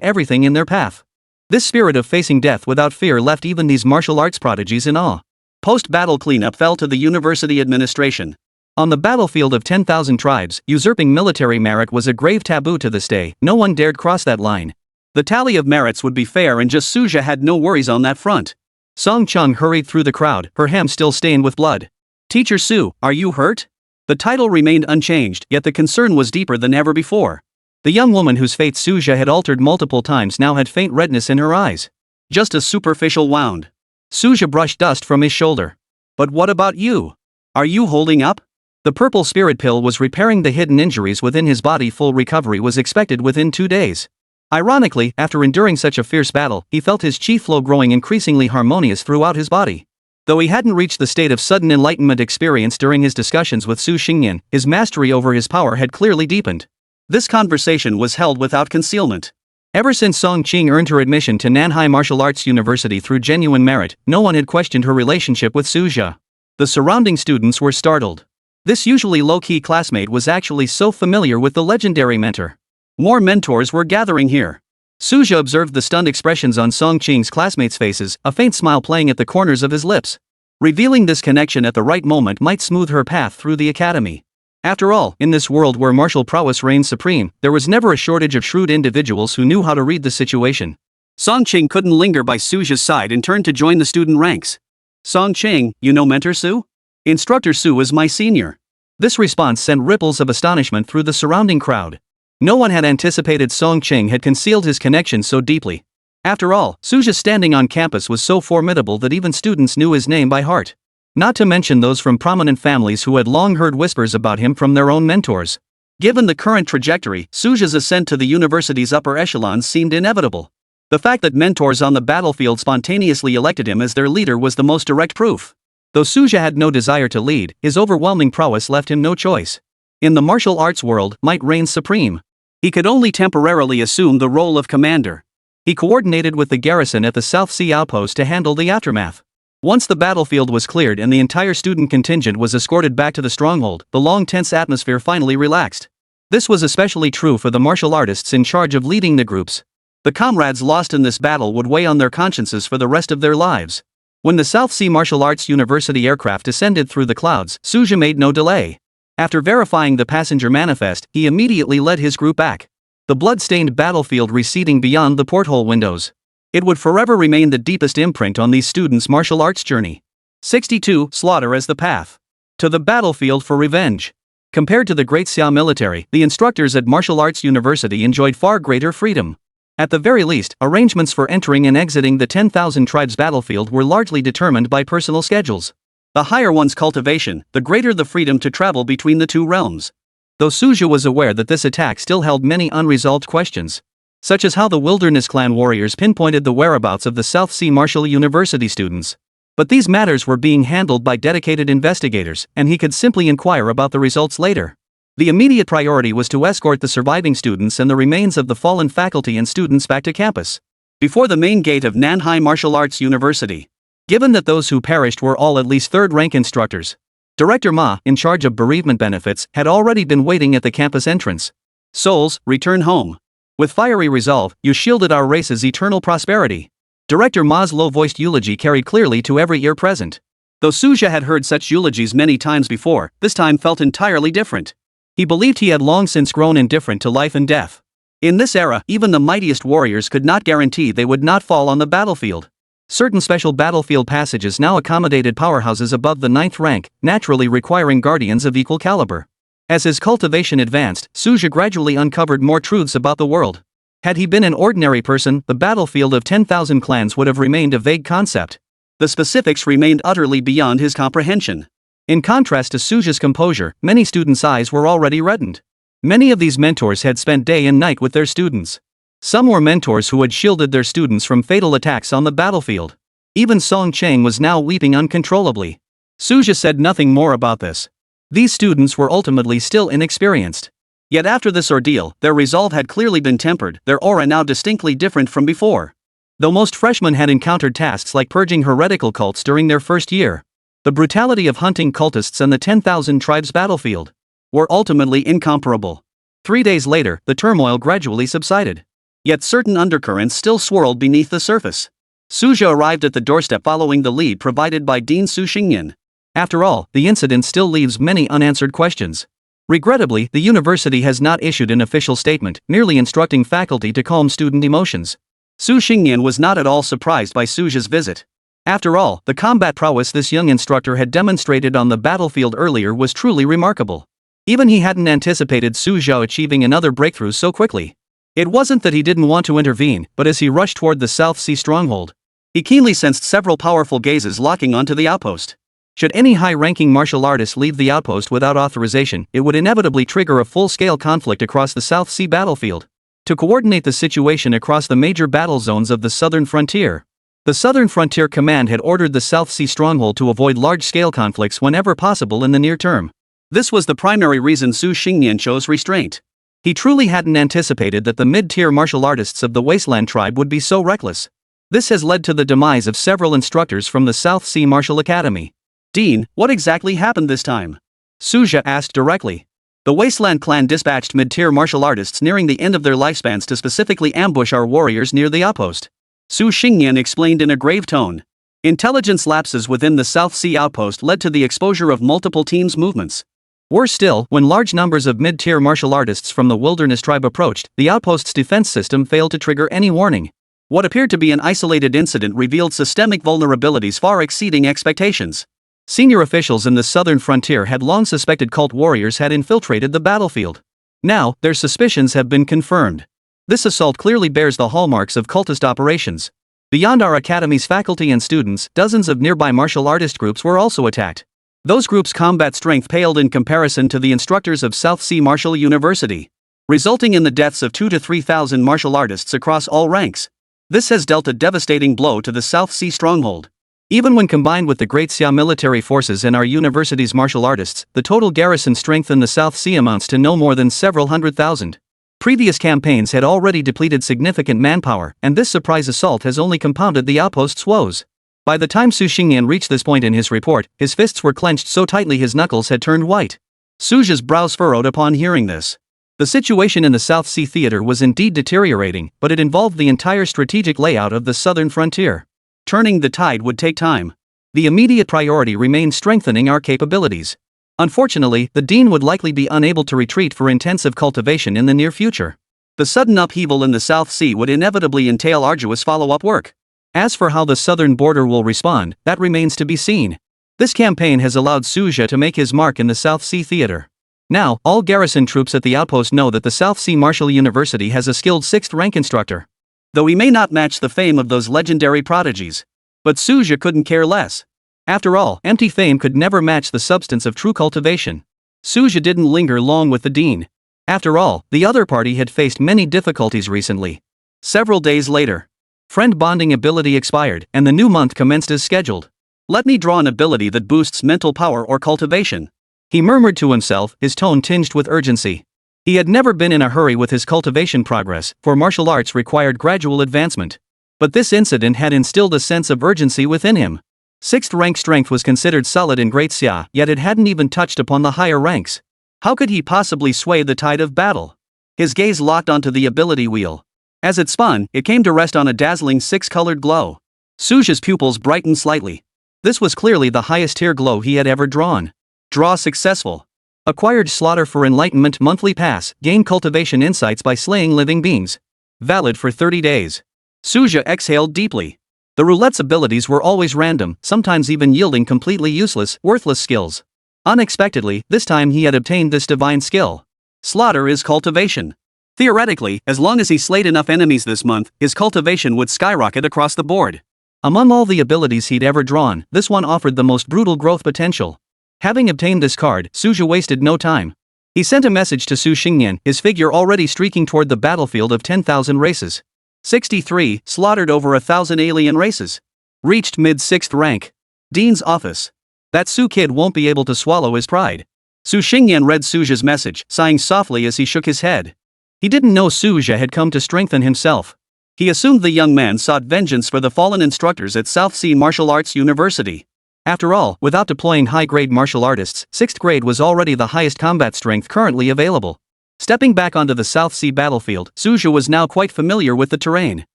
everything in their path. This spirit of facing death without fear left even these martial arts prodigies in awe. Post-battle cleanup fell to the university administration. On the battlefield of 10,000 tribes, usurping military merit was a grave taboo to this day. No one dared cross that line. The tally of merits would be fair and just Suja had no worries on that front. Song Chung hurried through the crowd, her hem still stained with blood. Teacher Su, are you hurt? The title remained unchanged, yet the concern was deeper than ever before. The young woman whose fate Suja had altered multiple times now had faint redness in her eyes. Just a superficial wound. Suja brushed dust from his shoulder. But what about you? Are you holding up? The purple spirit pill was repairing the hidden injuries within his body. Full recovery was expected within 2 days. Ironically, after enduring such a fierce battle, he felt his chi flow growing increasingly harmonious throughout his body. Though he hadn't reached the state of sudden enlightenment experienced during his discussions with Su Xingyan, his mastery over his power had clearly deepened. This conversation was held without concealment. Ever since Song Qing earned her admission to Nanhai Martial Arts University through genuine merit, no one had questioned her relationship with Suja. The surrounding students were startled. This usually low-key classmate was actually so familiar with the legendary mentor. More mentors were gathering here. Suja observed the stunned expressions on Song Qing's classmates' faces, a faint smile playing at the corners of his lips. Revealing this connection at the right moment might smooth her path through the academy. After all, in this world where martial prowess reigns supreme, there was never a shortage of shrewd individuals who knew how to read the situation. Song Qing couldn't linger by Suja's side and turned to join the student ranks. Song Qing, you know Mentor Su? Instructor Su is my senior. This response sent ripples of astonishment through the surrounding crowd. No one had anticipated Song Qing had concealed his connection so deeply. After all, Suja's standing on campus was so formidable that even students knew his name by heart. Not to mention those from prominent families who had long heard whispers about him from their own mentors. Given the current trajectory, Suja's ascent to the university's upper echelons seemed inevitable. The fact that mentors on the battlefield spontaneously elected him as their leader was the most direct proof. Though Suja had no desire to lead, his overwhelming prowess left him no choice. In the martial arts world, might reigns supreme. He could only temporarily assume the role of commander. He coordinated with the garrison at the South Sea outpost to handle the aftermath. Once the battlefield was cleared and the entire student contingent was escorted back to the stronghold, the long tense atmosphere finally relaxed. This was especially true for the martial artists in charge of leading the groups. The comrades lost in this battle would weigh on their consciences for the rest of their lives. When the South Sea Martial Arts University aircraft descended through the clouds, Suja made no delay. After verifying the passenger manifest, he immediately led his group back. The blood-stained battlefield receding beyond the porthole windows. It would forever remain the deepest imprint on these students' martial arts journey. 62. Slaughter as the path to the battlefield for revenge. Compared to the Great Xiao military, the instructors at Martial Arts University enjoyed far greater freedom. At the very least, arrangements for entering and exiting the 10,000 tribes battlefield were largely determined by personal schedules. The higher one's cultivation, the greater the freedom to travel between the two realms. Though Suja was aware that this attack still held many unresolved questions, such as how the Wilderness Clan warriors pinpointed the whereabouts of the South Sea Martial University students. But these matters were being handled by dedicated investigators, and he could simply inquire about the results later. The immediate priority was to escort the surviving students and the remains of the fallen faculty and students back to campus, before the main gate of Nanhai Martial Arts University. Given that those who perished were all at least third-rank instructors, Director Ma, in charge of bereavement benefits, had already been waiting at the campus entrance. Souls, return home. With fiery resolve, you shielded our race's eternal prosperity. Director Ma's low-voiced eulogy carried clearly to every ear present. Though Suja had heard such eulogies many times before, this time felt entirely different. He believed he had long since grown indifferent to life and death. In this era, even the mightiest warriors could not guarantee they would not fall on the battlefield. Certain special battlefield passages now accommodated powerhouses above the 9th rank, naturally requiring guardians of equal caliber. As his cultivation advanced, Suja gradually uncovered more truths about the world. Had he been an ordinary person, the battlefield of 10,000 clans would have remained a vague concept. The specifics remained utterly beyond his comprehension. In contrast to Suja's composure, many students' eyes were already reddened. Many of these mentors had spent day and night with their students. Some were mentors who had shielded their students from fatal attacks on the battlefield. Even Song Qing was now weeping uncontrollably. Suja said nothing more about this. These students were ultimately still inexperienced. Yet after this ordeal, their resolve had clearly been tempered, their aura now distinctly different from before. Though most freshmen had encountered tasks like purging heretical cults during their first year, the brutality of hunting cultists and the 10,000 tribes battlefield were ultimately incomparable. 3 days later, the turmoil gradually subsided. Yet certain undercurrents still swirled beneath the surface. Suja arrived at the doorstep following the lead provided by Dean Su Xingyan. After all, the incident still leaves many unanswered questions. Regrettably, the university has not issued an official statement, merely instructing faculty to calm student emotions. Su Xingyan was not at all surprised by Suja's visit. After all, the combat prowess this young instructor had demonstrated on the battlefield earlier was truly remarkable. Even he hadn't anticipated Suja achieving another breakthrough so quickly. It wasn't that he didn't want to intervene, but as he rushed toward the South Sea stronghold, he keenly sensed several powerful gazes locking onto the outpost. Should any high-ranking martial artist leave the outpost without authorization, it would inevitably trigger a full-scale conflict across the South Sea battlefield. To coordinate the situation across the major battle zones of the southern frontier, the Southern Frontier Command had ordered the South Sea stronghold to avoid large-scale conflicts whenever possible in the near term. This was the primary reason Su Xingyan chose restraint. He truly hadn't anticipated that the mid-tier martial artists of the Wasteland tribe would be so reckless. This has led to the demise of several instructors from the South Sea Martial Academy. "Dean, what exactly happened this time?" Suja asked directly. "The Wasteland clan dispatched mid-tier martial artists nearing the end of their lifespans to specifically ambush our warriors near the outpost," Su Xingyan explained in a grave tone. "Intelligence lapses within the South Sea outpost led to the exposure of multiple teams' movements. Worse still, when large numbers of mid-tier martial artists from the Wilderness tribe approached, the outpost's defense system failed to trigger any warning. What appeared to be an isolated incident revealed systemic vulnerabilities far exceeding expectations. Senior officials in the southern frontier had long suspected cult warriors had infiltrated the battlefield. Now, their suspicions have been confirmed. This assault clearly bears the hallmarks of cultist operations. Beyond our academy's faculty and students, dozens of nearby martial artist groups were also attacked. Those groups' combat strength paled in comparison to the instructors of South Sea Martial University, resulting in the deaths of 2,000 to 3,000 martial artists across all ranks. This has dealt a devastating blow to the South Sea stronghold. Even when combined with the Great Xia military forces and our university's martial artists, the total garrison strength in the South Sea amounts to no more than several 100,000. Previous campaigns had already depleted significant manpower, and this surprise assault has only compounded the outpost's woes. By the time Su Xingyan reached this point in his report, his fists were clenched so tightly his knuckles had turned white. Suja's brows furrowed upon hearing this. The situation in the South Sea theater was indeed deteriorating, but it involved the entire strategic layout of the southern frontier. Turning the tide would take time. The immediate priority remained strengthening our capabilities. Unfortunately, the dean would likely be unable to retreat for intensive cultivation in the near future. The sudden upheaval in the South Sea would inevitably entail arduous follow-up work. As for how the southern border will respond, that remains to be seen. This campaign has allowed Suja to make his mark in the South Sea theater. Now, all garrison troops at the outpost know that the South Sea Martial University has a skilled 6th rank instructor. Though he may not match the fame of those legendary prodigies. But Suja couldn't care less. After all, empty fame could never match the substance of true cultivation. Suja didn't linger long with the dean. After all, the other party had faced many difficulties recently. Several days later, friend bonding ability expired, and the new month commenced as scheduled. "Let me draw an ability that boosts mental power or cultivation," he murmured to himself, his tone tinged with urgency. He had never been in a hurry with his cultivation progress, for martial arts required gradual advancement. But this incident had instilled a sense of urgency within him. 6th rank strength was considered solid in Great Xia, yet it hadn't even touched upon the higher ranks. How could he possibly sway the tide of battle? His gaze locked onto the ability wheel. As it spun, it came to rest on a dazzling 6-colored glow. Suja's pupils brightened slightly. This was clearly the highest tier glow he had ever drawn. Draw successful. Acquired Slaughter for Enlightenment monthly pass, gain cultivation insights by slaying living beings. Valid for 30 days. Suja exhaled deeply. The roulette's abilities were always random, sometimes even yielding completely useless, worthless skills. Unexpectedly, this time he had obtained this divine skill. Slaughter is cultivation. Theoretically, as long as he slayed enough enemies this month, his cultivation would skyrocket across the board. Among all the abilities he'd ever drawn, this one offered the most brutal growth potential. Having obtained this card, Suja wasted no time. He sent a message to Su Xingyan, his figure already streaking toward the battlefield of 10,000 races. 63, slaughtered over 1,000 alien races. Reached mid-6th rank. Dean's office. That Su kid won't be able to swallow his pride. Su Xingyan read Suja's message, sighing softly as he shook his head. He didn't know Suja had come to strengthen himself. He assumed the young man sought vengeance for the fallen instructors at South Sea Martial Arts University. After all, without deploying high-grade martial artists, 6th grade was already the highest combat strength currently available. Stepping back onto the South Sea battlefield, Suja was now quite familiar with the terrain.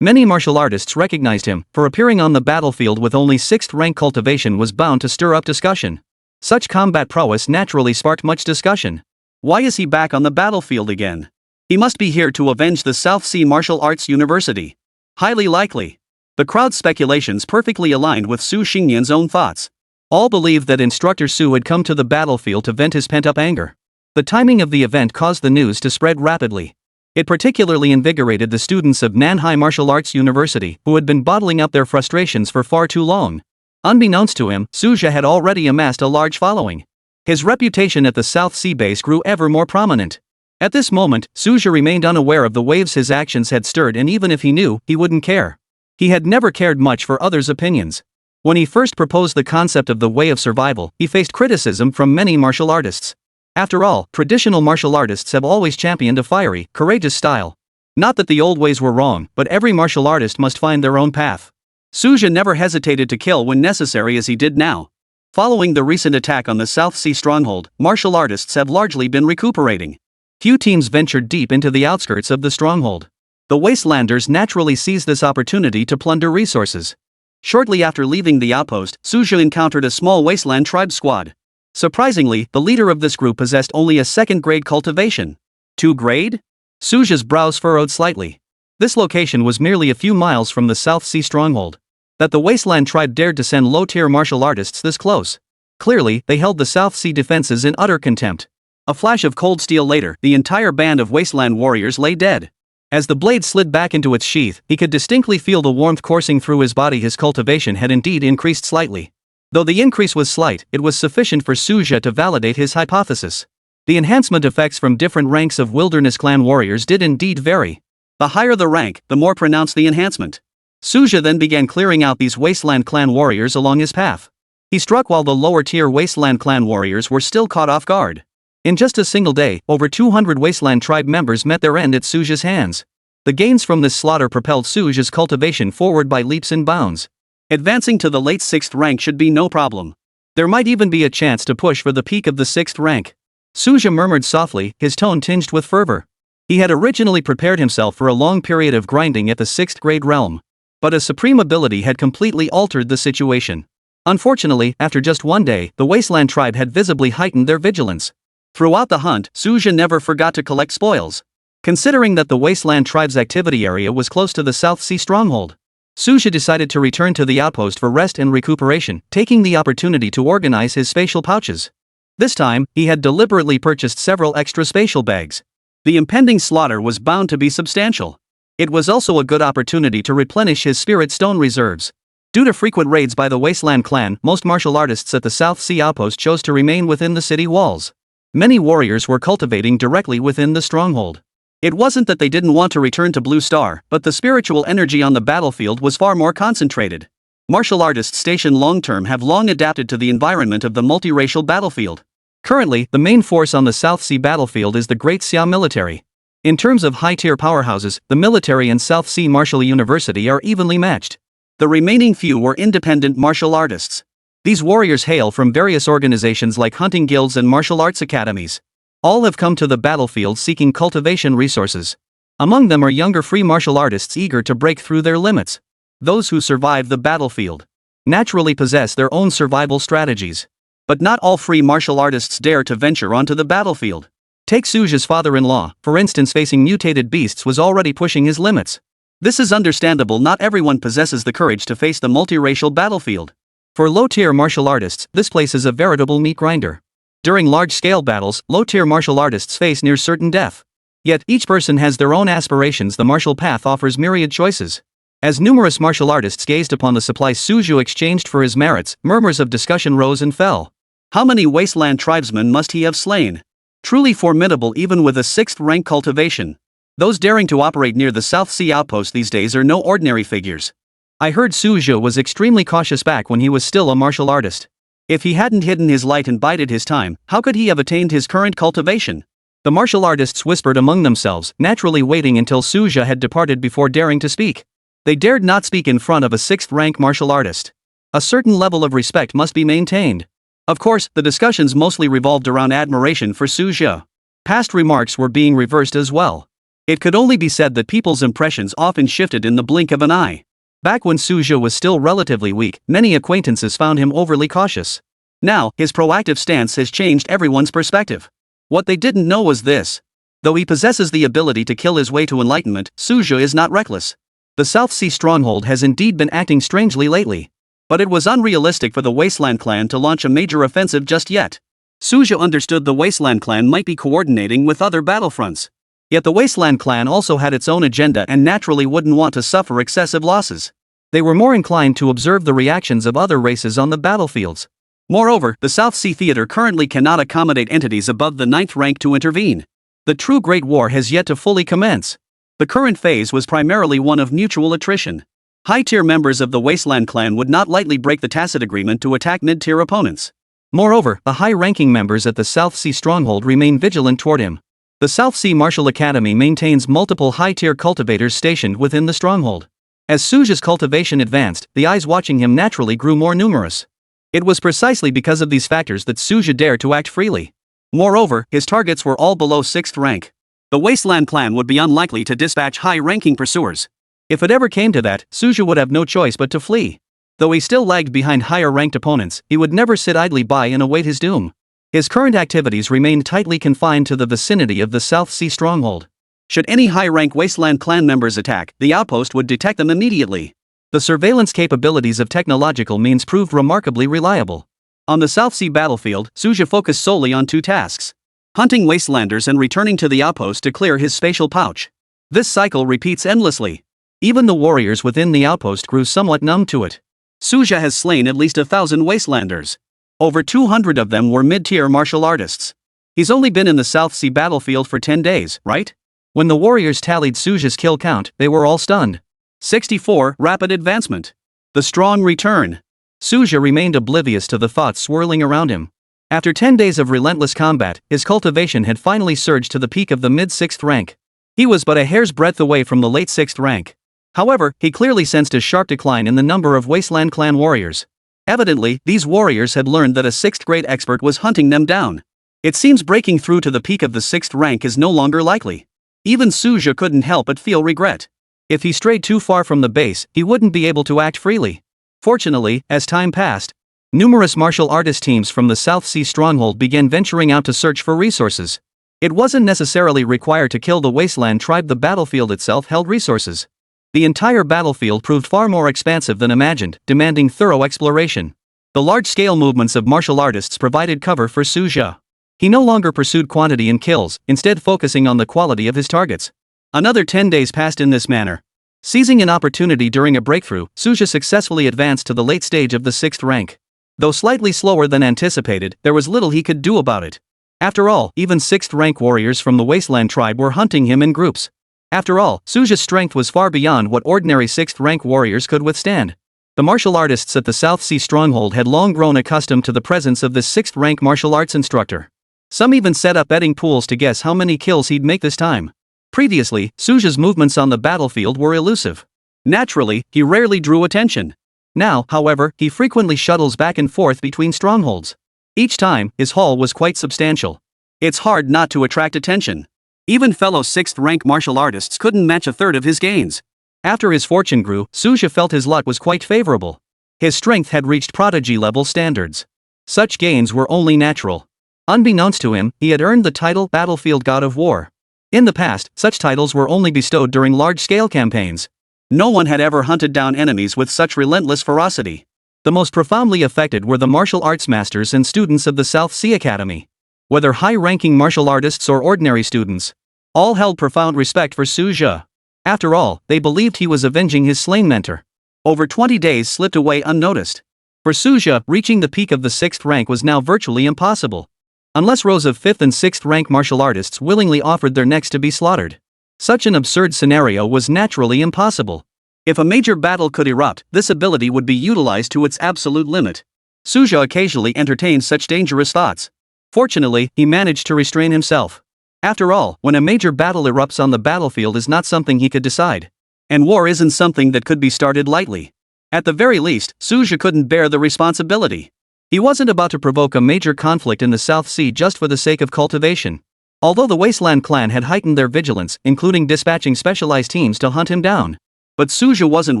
Many martial artists recognized him, for appearing on the battlefield with only 6th rank cultivation was bound to stir up discussion. Such combat prowess naturally sparked much discussion. Why is he back on the battlefield again? He must be here to avenge the South Sea Martial Arts University. Highly likely. The crowd's speculations perfectly aligned with Su Xingyan's own thoughts. All believed that Instructor Su had come to the battlefield to vent his pent-up anger. The timing of the event caused the news to spread rapidly. It particularly invigorated the students of Nanhai Martial Arts University, who had been bottling up their frustrations for far too long. Unbeknownst to him, Suja had already amassed a large following. His reputation at the South Sea base grew ever more prominent. At this moment, Suja remained unaware of the waves his actions had stirred, and even if he knew, he wouldn't care. He had never cared much for others' opinions. When he first proposed the concept of the way of survival, he faced criticism from many martial artists. After all, traditional martial artists have always championed a fiery, courageous style. Not that the old ways were wrong, but every martial artist must find their own path. Suja never hesitated to kill when necessary as he did now. Following the recent attack on the South Sea stronghold, martial artists have largely been recuperating. Few teams ventured deep into the outskirts of the stronghold. The Wastelanders naturally seized this opportunity to plunder resources. Shortly after leaving the outpost, Suja encountered a small Wasteland tribe squad. Surprisingly, the leader of this group possessed only a second-grade cultivation. 2 grade? Suja's brows furrowed slightly. This location was merely a few miles from the South Sea stronghold. That the Wasteland tribe dared to send low-tier martial artists this close. Clearly, they held the South Sea defenses in utter contempt. A flash of cold steel later, the entire band of Wasteland warriors lay dead. As the blade slid back into its sheath, he could distinctly feel the warmth coursing through his body. His cultivation had indeed increased slightly. Though the increase was slight, it was sufficient for Suja to validate his hypothesis. The enhancement effects from different ranks of Wilderness Clan warriors did indeed vary. The higher the rank, the more pronounced the enhancement. Suja then began clearing out these Wasteland Clan warriors along his path. He struck while the lower-tier Wasteland Clan warriors were still caught off guard. In just a single day, over 200 Wasteland tribe members met their end at Suja's hands. The gains from this slaughter propelled Suja's cultivation forward by leaps and bounds. Advancing to the late 6th rank should be no problem. There might even be a chance to push for the peak of the 6th rank. Suja murmured softly, his tone tinged with fervor. He had originally prepared himself for a long period of grinding at the 6th grade realm. But a supreme ability had completely altered the situation. Unfortunately, after just one day, the Wasteland tribe had visibly heightened their vigilance. Throughout the hunt, Suja never forgot to collect spoils. Considering that the Wasteland tribe's activity area was close to the South Sea stronghold, Suja decided to return to the outpost for rest and recuperation, taking the opportunity to organize his spatial pouches. This time, he had deliberately purchased several extra spatial bags. The impending slaughter was bound to be substantial. It was also a good opportunity to replenish his spirit stone reserves. Due to frequent raids by the Wasteland clan, most martial artists at the South Sea outpost chose to remain within the city walls. Many warriors were cultivating directly within the stronghold. It wasn't that they didn't want to return to Blue Star, but the spiritual energy on the battlefield was far more concentrated. Martial artists stationed long-term have long adapted to the environment of the multiracial battlefield. Currently, the main force on the South Sea battlefield is the Great Xia military. In terms of high-tier powerhouses, the military and South Sea Martial University are evenly matched. The remaining few were independent martial artists. These warriors hail from various organizations like hunting guilds and martial arts academies. All have come to the battlefield seeking cultivation resources. Among them are younger free martial artists eager to break through their limits. Those who survive the battlefield naturally possess their own survival strategies. But not all free martial artists dare to venture onto the battlefield. Take Suja's father-in-law, for instance, facing mutated beasts was already pushing his limits. This is understandable. Not everyone possesses the courage to face the multiracial battlefield. For low-tier martial artists, this place is a veritable meat grinder. During large-scale battles, low-tier martial artists face near certain death. Yet, each person has their own aspirations. The martial path offers myriad choices. As numerous martial artists gazed upon the supplies Suja exchanged for his merits, murmurs of discussion rose and fell. How many Wasteland tribesmen must he have slain? Truly formidable even with a 6th rank cultivation. Those daring to operate near the South Sea outpost these days are no ordinary figures. I heard Suja was extremely cautious back when he was still a martial artist. If he hadn't hidden his light and bided his time, how could he have attained his current cultivation? The martial artists whispered among themselves, naturally waiting until Suja had departed before daring to speak. They dared not speak in front of a 6th rank martial artist. A certain level of respect must be maintained. Of course, the discussions mostly revolved around admiration for Suja. Past remarks were being reversed as well. It could only be said that people's impressions often shifted in the blink of an eye. Back when Suja was still relatively weak, many acquaintances found him overly cautious. Now, his proactive stance has changed everyone's perspective. What they didn't know was this. Though he possesses the ability to kill his way to enlightenment, Suja is not reckless. The South Sea stronghold has indeed been acting strangely lately. But it was unrealistic for the Wasteland clan to launch a major offensive just yet. Suja understood the Wasteland clan might be coordinating with other battlefronts. Yet the Wasteland clan also had its own agenda and naturally wouldn't want to suffer excessive losses. They were more inclined to observe the reactions of other races on the battlefields. Moreover, the South Sea Theater currently cannot accommodate entities above the 9th rank to intervene. The true Great War has yet to fully commence. The current phase was primarily one of mutual attrition. High-tier members of the Wasteland clan would not lightly break the tacit agreement to attack mid-tier opponents. Moreover, the high-ranking members at the South Sea Stronghold remain vigilant toward him. The South Sea Martial Academy maintains multiple high-tier cultivators stationed within the stronghold. As Suja's cultivation advanced, the eyes watching him naturally grew more numerous. It was precisely because of these factors that Suja dared to act freely. Moreover, his targets were all below 6th rank. The Wasteland clan would be unlikely to dispatch high-ranking pursuers. If it ever came to that, Suja would have no choice but to flee. Though he still lagged behind higher-ranked opponents, he would never sit idly by and await his doom. His current activities remained tightly confined to the vicinity of the South Sea Stronghold. Should any high-rank Wasteland clan members attack, the outpost would detect them immediately. The surveillance capabilities of technological means proved remarkably reliable. On the South Sea battlefield, Suja focused solely on 2 tasks: hunting Wastelanders and returning to the outpost to clear his spatial pouch. This cycle repeats endlessly. Even the warriors within the outpost grew somewhat numb to it. Suja has slain at least 1,000 Wastelanders. Over 200 of them were mid-tier martial artists. He's only been in the South Sea battlefield for 10 days, right? When the warriors tallied Suja's kill count, they were all stunned. 64, rapid advancement. The strong return. Suja remained oblivious to the thoughts swirling around him. After 10 days of relentless combat, his cultivation had finally surged to the peak of the mid-6th rank. He was but a hair's breadth away from the late 6th rank. However, he clearly sensed a sharp decline in the number of Wasteland clan warriors. Evidently, these warriors had learned that a 6th grade expert was hunting them down. It seems breaking through to the peak of the 6th rank is no longer likely. Even Suja couldn't help but feel regret. If he strayed too far from the base, he wouldn't be able to act freely. Fortunately, as time passed, numerous martial artist teams from the South Sea Stronghold began venturing out to search for resources. It wasn't necessarily required to kill the Wasteland tribe, the battlefield itself held resources. The entire battlefield proved far more expansive than imagined, demanding thorough exploration. The large-scale movements of martial artists provided cover for Suja. He no longer pursued quantity in kills, instead focusing on the quality of his targets. Another 10 days passed in this manner. Seizing an opportunity during a breakthrough, Suja successfully advanced to the late stage of the 6th rank. Though slightly slower than anticipated, there was little he could do about it. After all, even 6th rank warriors from the Wasteland tribe were hunting him in groups. After all, Suja's strength was far beyond what ordinary 6th rank warriors could withstand. The martial artists at the South Sea Stronghold had long grown accustomed to the presence of this 6th rank martial arts instructor. Some even set up betting pools to guess how many kills he'd make this time. Previously, Suja's movements on the battlefield were elusive. Naturally, he rarely drew attention. Now, however, he frequently shuttles back and forth between strongholds. Each time, his haul was quite substantial. It's hard not to attract attention. Even fellow 6th rank martial artists couldn't match a third of his gains. After his fortune grew, Suja felt his luck was quite favorable. His strength had reached prodigy-level standards. Such gains were only natural. Unbeknownst to him, he had earned the title Battlefield God of War. In the past, such titles were only bestowed during large-scale campaigns. No one had ever hunted down enemies with such relentless ferocity. The most profoundly affected were the martial arts masters and students of the South Sea Academy. Whether high-ranking martial artists or ordinary students, all held profound respect for Suja. After all, they believed he was avenging his slain mentor. Over 20 days slipped away unnoticed. For Suja, reaching the peak of the 6th rank was now virtually impossible. Unless rows of 5th and 6th rank martial artists willingly offered their necks to be slaughtered. Such an absurd scenario was naturally impossible. If a major battle could erupt, this ability would be utilized to its absolute limit. Suja occasionally entertained such dangerous thoughts. Fortunately, he managed to restrain himself. After all, when a major battle erupts on the battlefield is not something he could decide. And war isn't something that could be started lightly. At the very least, Suja couldn't bear the responsibility. He wasn't about to provoke a major conflict in the South Sea just for the sake of cultivation. Although the Wasteland clan had heightened their vigilance, including dispatching specialized teams to hunt him down. But Suja wasn't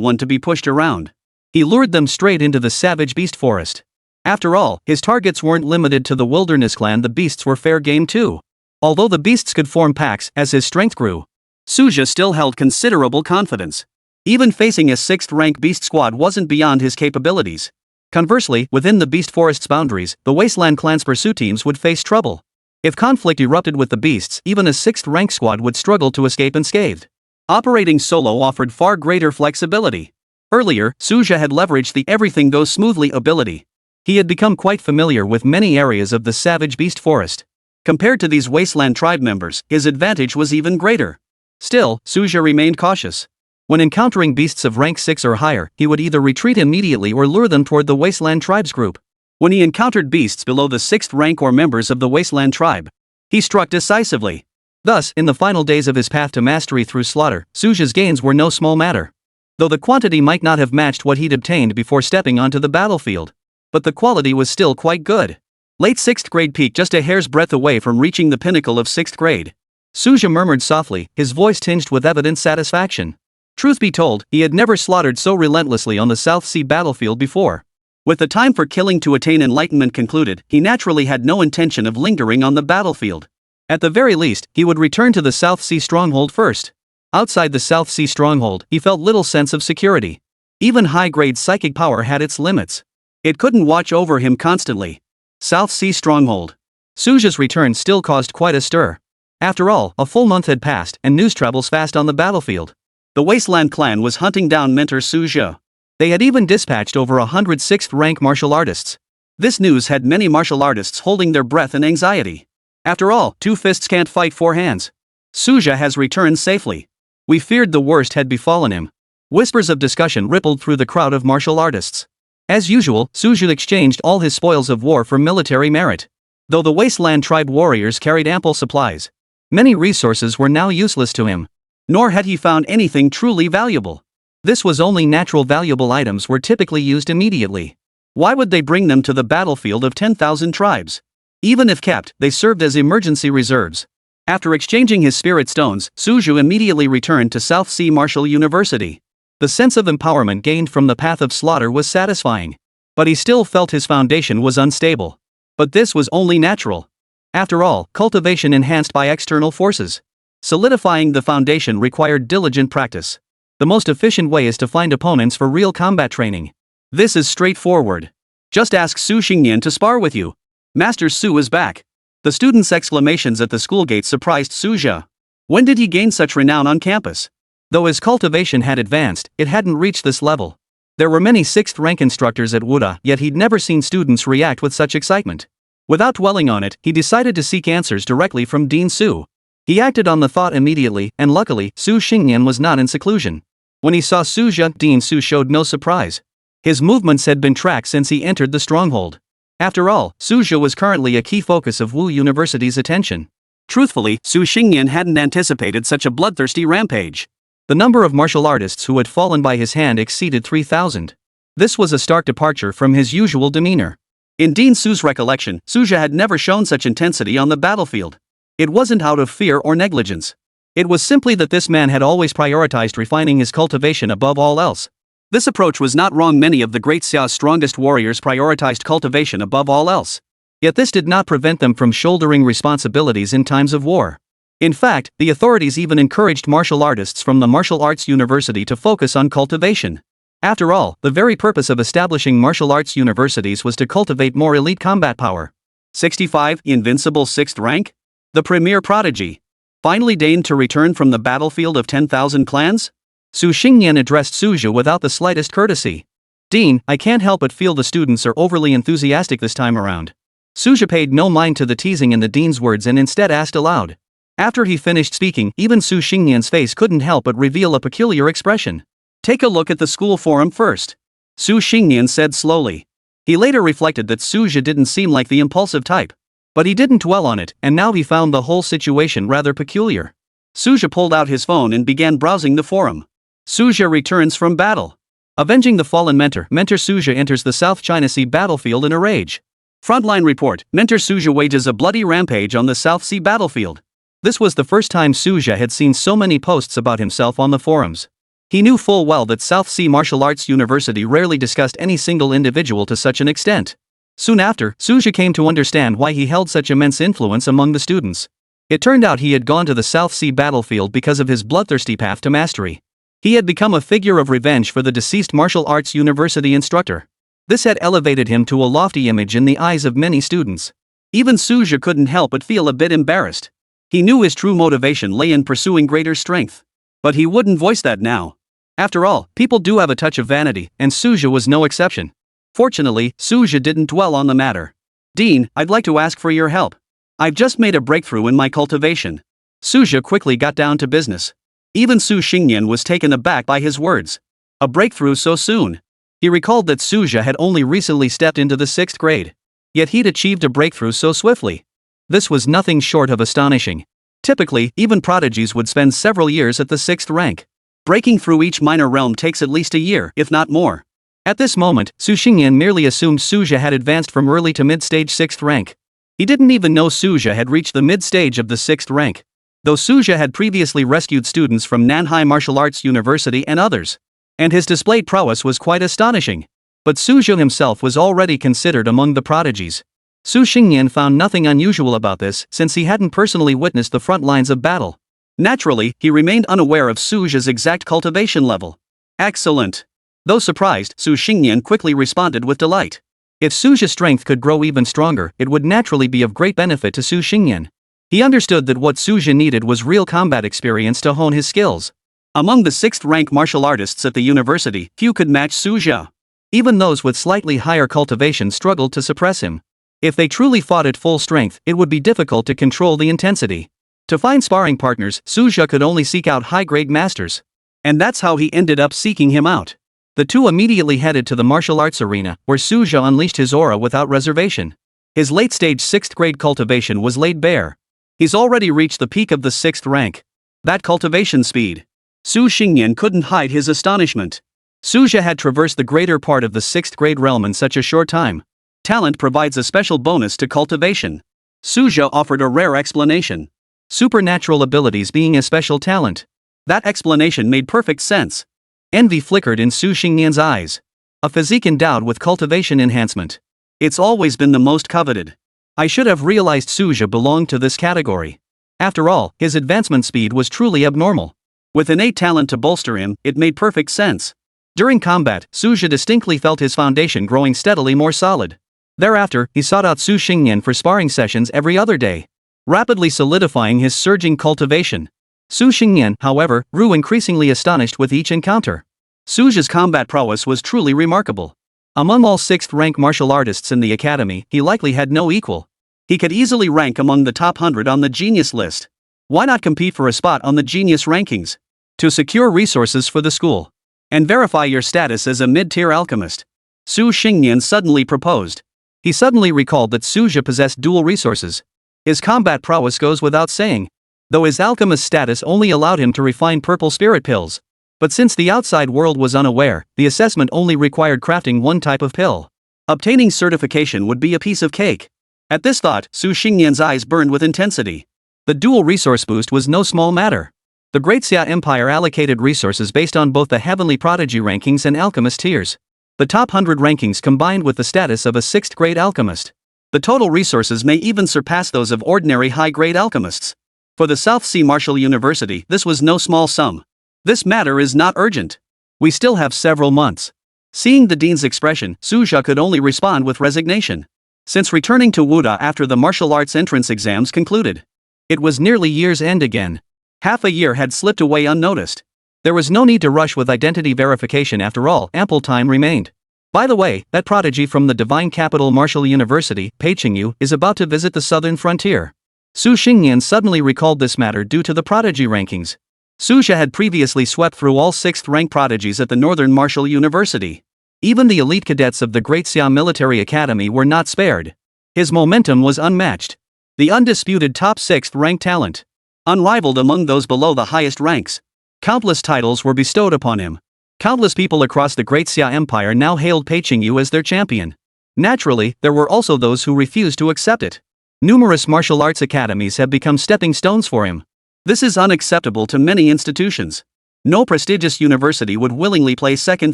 one to be pushed around. He lured them straight into the savage beast forest. After all, his targets weren't limited to the wilderness clan, the beasts were fair game too. Although the beasts could form packs as his strength grew, Suja still held considerable confidence. Even facing a 6th rank beast squad wasn't beyond his capabilities. Conversely, within the beast forest's boundaries, the Wasteland clan's pursuit teams would face trouble. If conflict erupted with the beasts, even a 6th rank squad would struggle to escape unscathed. Operating solo offered far greater flexibility. Earlier, Suja had leveraged the everything goes smoothly ability. He had become quite familiar with many areas of the savage beast forest. Compared to these Wasteland tribe members, his advantage was even greater. Still, Suja remained cautious. When encountering beasts of rank 6 or higher, he would either retreat immediately or lure them toward the Wasteland tribe's group. When he encountered beasts below the 6th rank or members of the wasteland tribe, he struck decisively. Thus, in the final days of his path to mastery through slaughter, Suja's gains were no small matter. Though the quantity might not have matched what he'd obtained before stepping onto the battlefield, but the quality was still quite good. Late 6th grade peak just a hair's breadth away from reaching the pinnacle of 6th grade. Suja murmured softly, his voice tinged with evident satisfaction. Truth be told, he had never slaughtered so relentlessly on the South Sea battlefield before. With the time for killing to attain enlightenment concluded, he naturally had no intention of lingering on the battlefield. At the very least, he would return to the South Sea stronghold first. Outside the South Sea stronghold, he felt little sense of security. Even high-grade psychic power had its limits. It couldn't watch over him constantly. South Sea stronghold. Suja's return still caused quite a stir. After all, a full month had passed, and news travels fast on the battlefield. The Wasteland clan was hunting down mentor Suja. They had even dispatched over 100 6th rank martial artists. This news had many martial artists holding their breath in anxiety. After all, 2 fists can't fight 4 hands. Suja has returned safely. We feared the worst had befallen him. Whispers of discussion rippled through the crowd of martial artists. As usual, Suja exchanged all his spoils of war for military merit. Though the Wasteland tribe warriors carried ample supplies, many resources were now useless to him. Nor had he found anything truly valuable. This was only natural valuable items were typically used immediately. Why would they bring them to the battlefield of 10,000 tribes? Even if kept, they served as emergency reserves. After exchanging his spirit stones, Suja immediately returned to South Sea Martial University. The sense of empowerment gained from the path of slaughter was satisfying. But he still felt his foundation was unstable. But this was only natural. After all, cultivation enhanced by external forces. Solidifying the foundation required diligent practice. The most efficient way is to find opponents for real combat training. This is straightforward. Just ask Su Xingyan to spar with you. Master Su is back. The students' exclamations at the school gate surprised Suja. When did he gain such renown on campus? Though his cultivation had advanced, it hadn't reached this level. There were many 6th rank instructors at Wuda, yet he'd never seen students react with such excitement. Without dwelling on it, he decided to seek answers directly from Dean Su. He acted on the thought immediately, and luckily, Su Xingyan was not in seclusion. When he saw Suja, Dean Su showed no surprise. His movements had been tracked since he entered the stronghold. After all, Suja was currently a key focus of Wu University's attention. Truthfully, Su Xingyan hadn't anticipated such a bloodthirsty rampage. The number of martial artists who had fallen by his hand exceeded 3,000. This was a stark departure from his usual demeanor. In Dean Su's recollection, Suja had never shown such intensity on the battlefield. It wasn't out of fear or negligence. It was simply that this man had always prioritized refining his cultivation above all else. This approach was not wrong. Many of the Great Xiao's strongest warriors prioritized cultivation above all else. Yet this did not prevent them from shouldering responsibilities in times of war. In fact, the authorities even encouraged martial artists from the Martial Arts University to focus on cultivation. After all, the very purpose of establishing martial arts universities was to cultivate more elite combat power. 65, invincible 6th rank? The premier prodigy. Finally deigned to return from the battlefield of 10,000 clans? Su Xingyan addressed Suja without the slightest courtesy. Dean, I can't help but feel the students are overly enthusiastic this time around. Suja paid no mind to the teasing in the dean's words and instead asked aloud. After he finished speaking, even Su Xingyan's face couldn't help but reveal a peculiar expression. Take a look at the school forum first. Su Xingyan said slowly. He later reflected that Suja didn't seem like the impulsive type. But he didn't dwell on it, and now he found the whole situation rather peculiar. Suja pulled out his phone and began browsing the forum. Suja returns from battle. Avenging the fallen mentor, Mentor Suja enters the South China Sea battlefield in a rage. Frontline report, Mentor Suja wages a bloody rampage on the South Sea battlefield. This was the first time Suja had seen so many posts about himself on the forums. He knew full well that South Sea Martial Arts University rarely discussed any single individual to such an extent. Soon after, Suja came to understand why he held such immense influence among the students. It turned out he had gone to the South Sea battlefield because of his bloodthirsty path to mastery. He had become a figure of revenge for the deceased martial arts university instructor. This had elevated him to a lofty image in the eyes of many students. Even Suja couldn't help but feel a bit embarrassed. He knew his true motivation lay in pursuing greater strength. But he wouldn't voice that now. After all, people do have a touch of vanity, and Suja was no exception. Fortunately, Suja didn't dwell on the matter. Dean, I'd like to ask for your help. I've just made a breakthrough in my cultivation. Suja quickly got down to business. Even Su Xingyan was taken aback by his words. A breakthrough so soon? He recalled that Suja had only recently stepped into the 6th grade. Yet he'd achieved a breakthrough so swiftly. This was nothing short of astonishing. Typically, even prodigies would spend several years at the 6th rank. Breaking through each minor realm takes at least a year, if not more. At this moment, Su Xingyan merely assumed Suja had advanced from early to mid-stage 6th rank. He didn't even know Suja had reached the mid-stage of the 6th rank. Though Suja had previously rescued students from Nanhai Martial Arts University and others. And his displayed prowess was quite astonishing. But Suja himself was already considered among the prodigies. Su Xingyan found nothing unusual about this since he hadn't personally witnessed the front lines of battle. Naturally, he remained unaware of Suja's exact cultivation level. Excellent. Though surprised, Su Xingyan quickly responded with delight. If Suja's strength could grow even stronger, it would naturally be of great benefit to Su Xingyan. He understood that what Suja needed was real combat experience to hone his skills. Among the 6th rank martial artists at the university, few could match Suja. Even those with slightly higher cultivation struggled to suppress him. If they truly fought at full strength, it would be difficult to control the intensity. To find sparring partners, Suja could only seek out high-grade masters. And that's how he ended up seeking him out. The two immediately headed to the martial arts arena, where Suja unleashed his aura without reservation. His late-stage 6th grade cultivation was laid bare. He's already reached the peak of the 6th rank. That cultivation speed. Su Xingyan couldn't hide his astonishment. Suja had traversed the greater part of the 6th grade realm in such a short time. Talent provides a special bonus to cultivation. Suja offered a rare explanation. Supernatural abilities being a special talent. That explanation made perfect sense. Envy flickered in Su Xingyan's eyes. A physique endowed with cultivation enhancement. It's always been the most coveted. I should have realized Suja belonged to this category. After all, his advancement speed was truly abnormal. With innate talent to bolster him, it made perfect sense. During combat, Suja distinctly felt his foundation growing steadily more solid. Thereafter, he sought out Su Xingyan for sparring sessions every other day, rapidly solidifying his surging cultivation. Su Xingyan, however, grew increasingly astonished with each encounter. Suja's combat prowess was truly remarkable. Among all 6th rank martial artists in the academy, he likely had no equal. He could easily rank among the top 100 on the genius list. Why not compete for a spot on the genius rankings? To secure resources for the school. And verify your status as a mid-tier alchemist. Su Xingyan suddenly proposed. He suddenly recalled that Suja possessed dual resources. His combat prowess goes without saying. Though his alchemist status only allowed him to refine purple spirit pills. But since the outside world was unaware, the assessment only required crafting one type of pill. Obtaining certification would be a piece of cake. At this thought, Su Xingyan's eyes burned with intensity. The dual resource boost was no small matter. The Great Xia Empire allocated resources based on both the Heavenly Prodigy rankings and alchemist tiers. The top 100 rankings combined with the status of a 6th grade alchemist. The total resources may even surpass those of ordinary high-grade alchemists. For the South Sea Martial University, this was no small sum. This matter is not urgent. We still have several months. Seeing the dean's expression, Suja could only respond with resignation. Since returning to Wuda after the martial arts entrance exams concluded, it was nearly year's end again. Half a year had slipped away unnoticed. There was no need to rush with identity verification after all, ample time remained. By the way, that prodigy from the divine capital Martial University, Pei Qingyu, is about to visit the southern frontier. Su Xingyan suddenly recalled this matter due to the prodigy rankings. Suja had previously swept through all 6th rank prodigies at the Northern Martial University. Even the elite cadets of the Great Xia Military Academy were not spared. His momentum was unmatched. The undisputed top 6th rank talent. Unrivaled among those below the highest ranks. Countless titles were bestowed upon him. Countless people across the Great Xia Empire now hailed Pei Qingyu as their champion. Naturally, there were also those who refused to accept it. Numerous martial arts academies have become stepping stones for him. This is unacceptable to many institutions. No prestigious university would willingly play second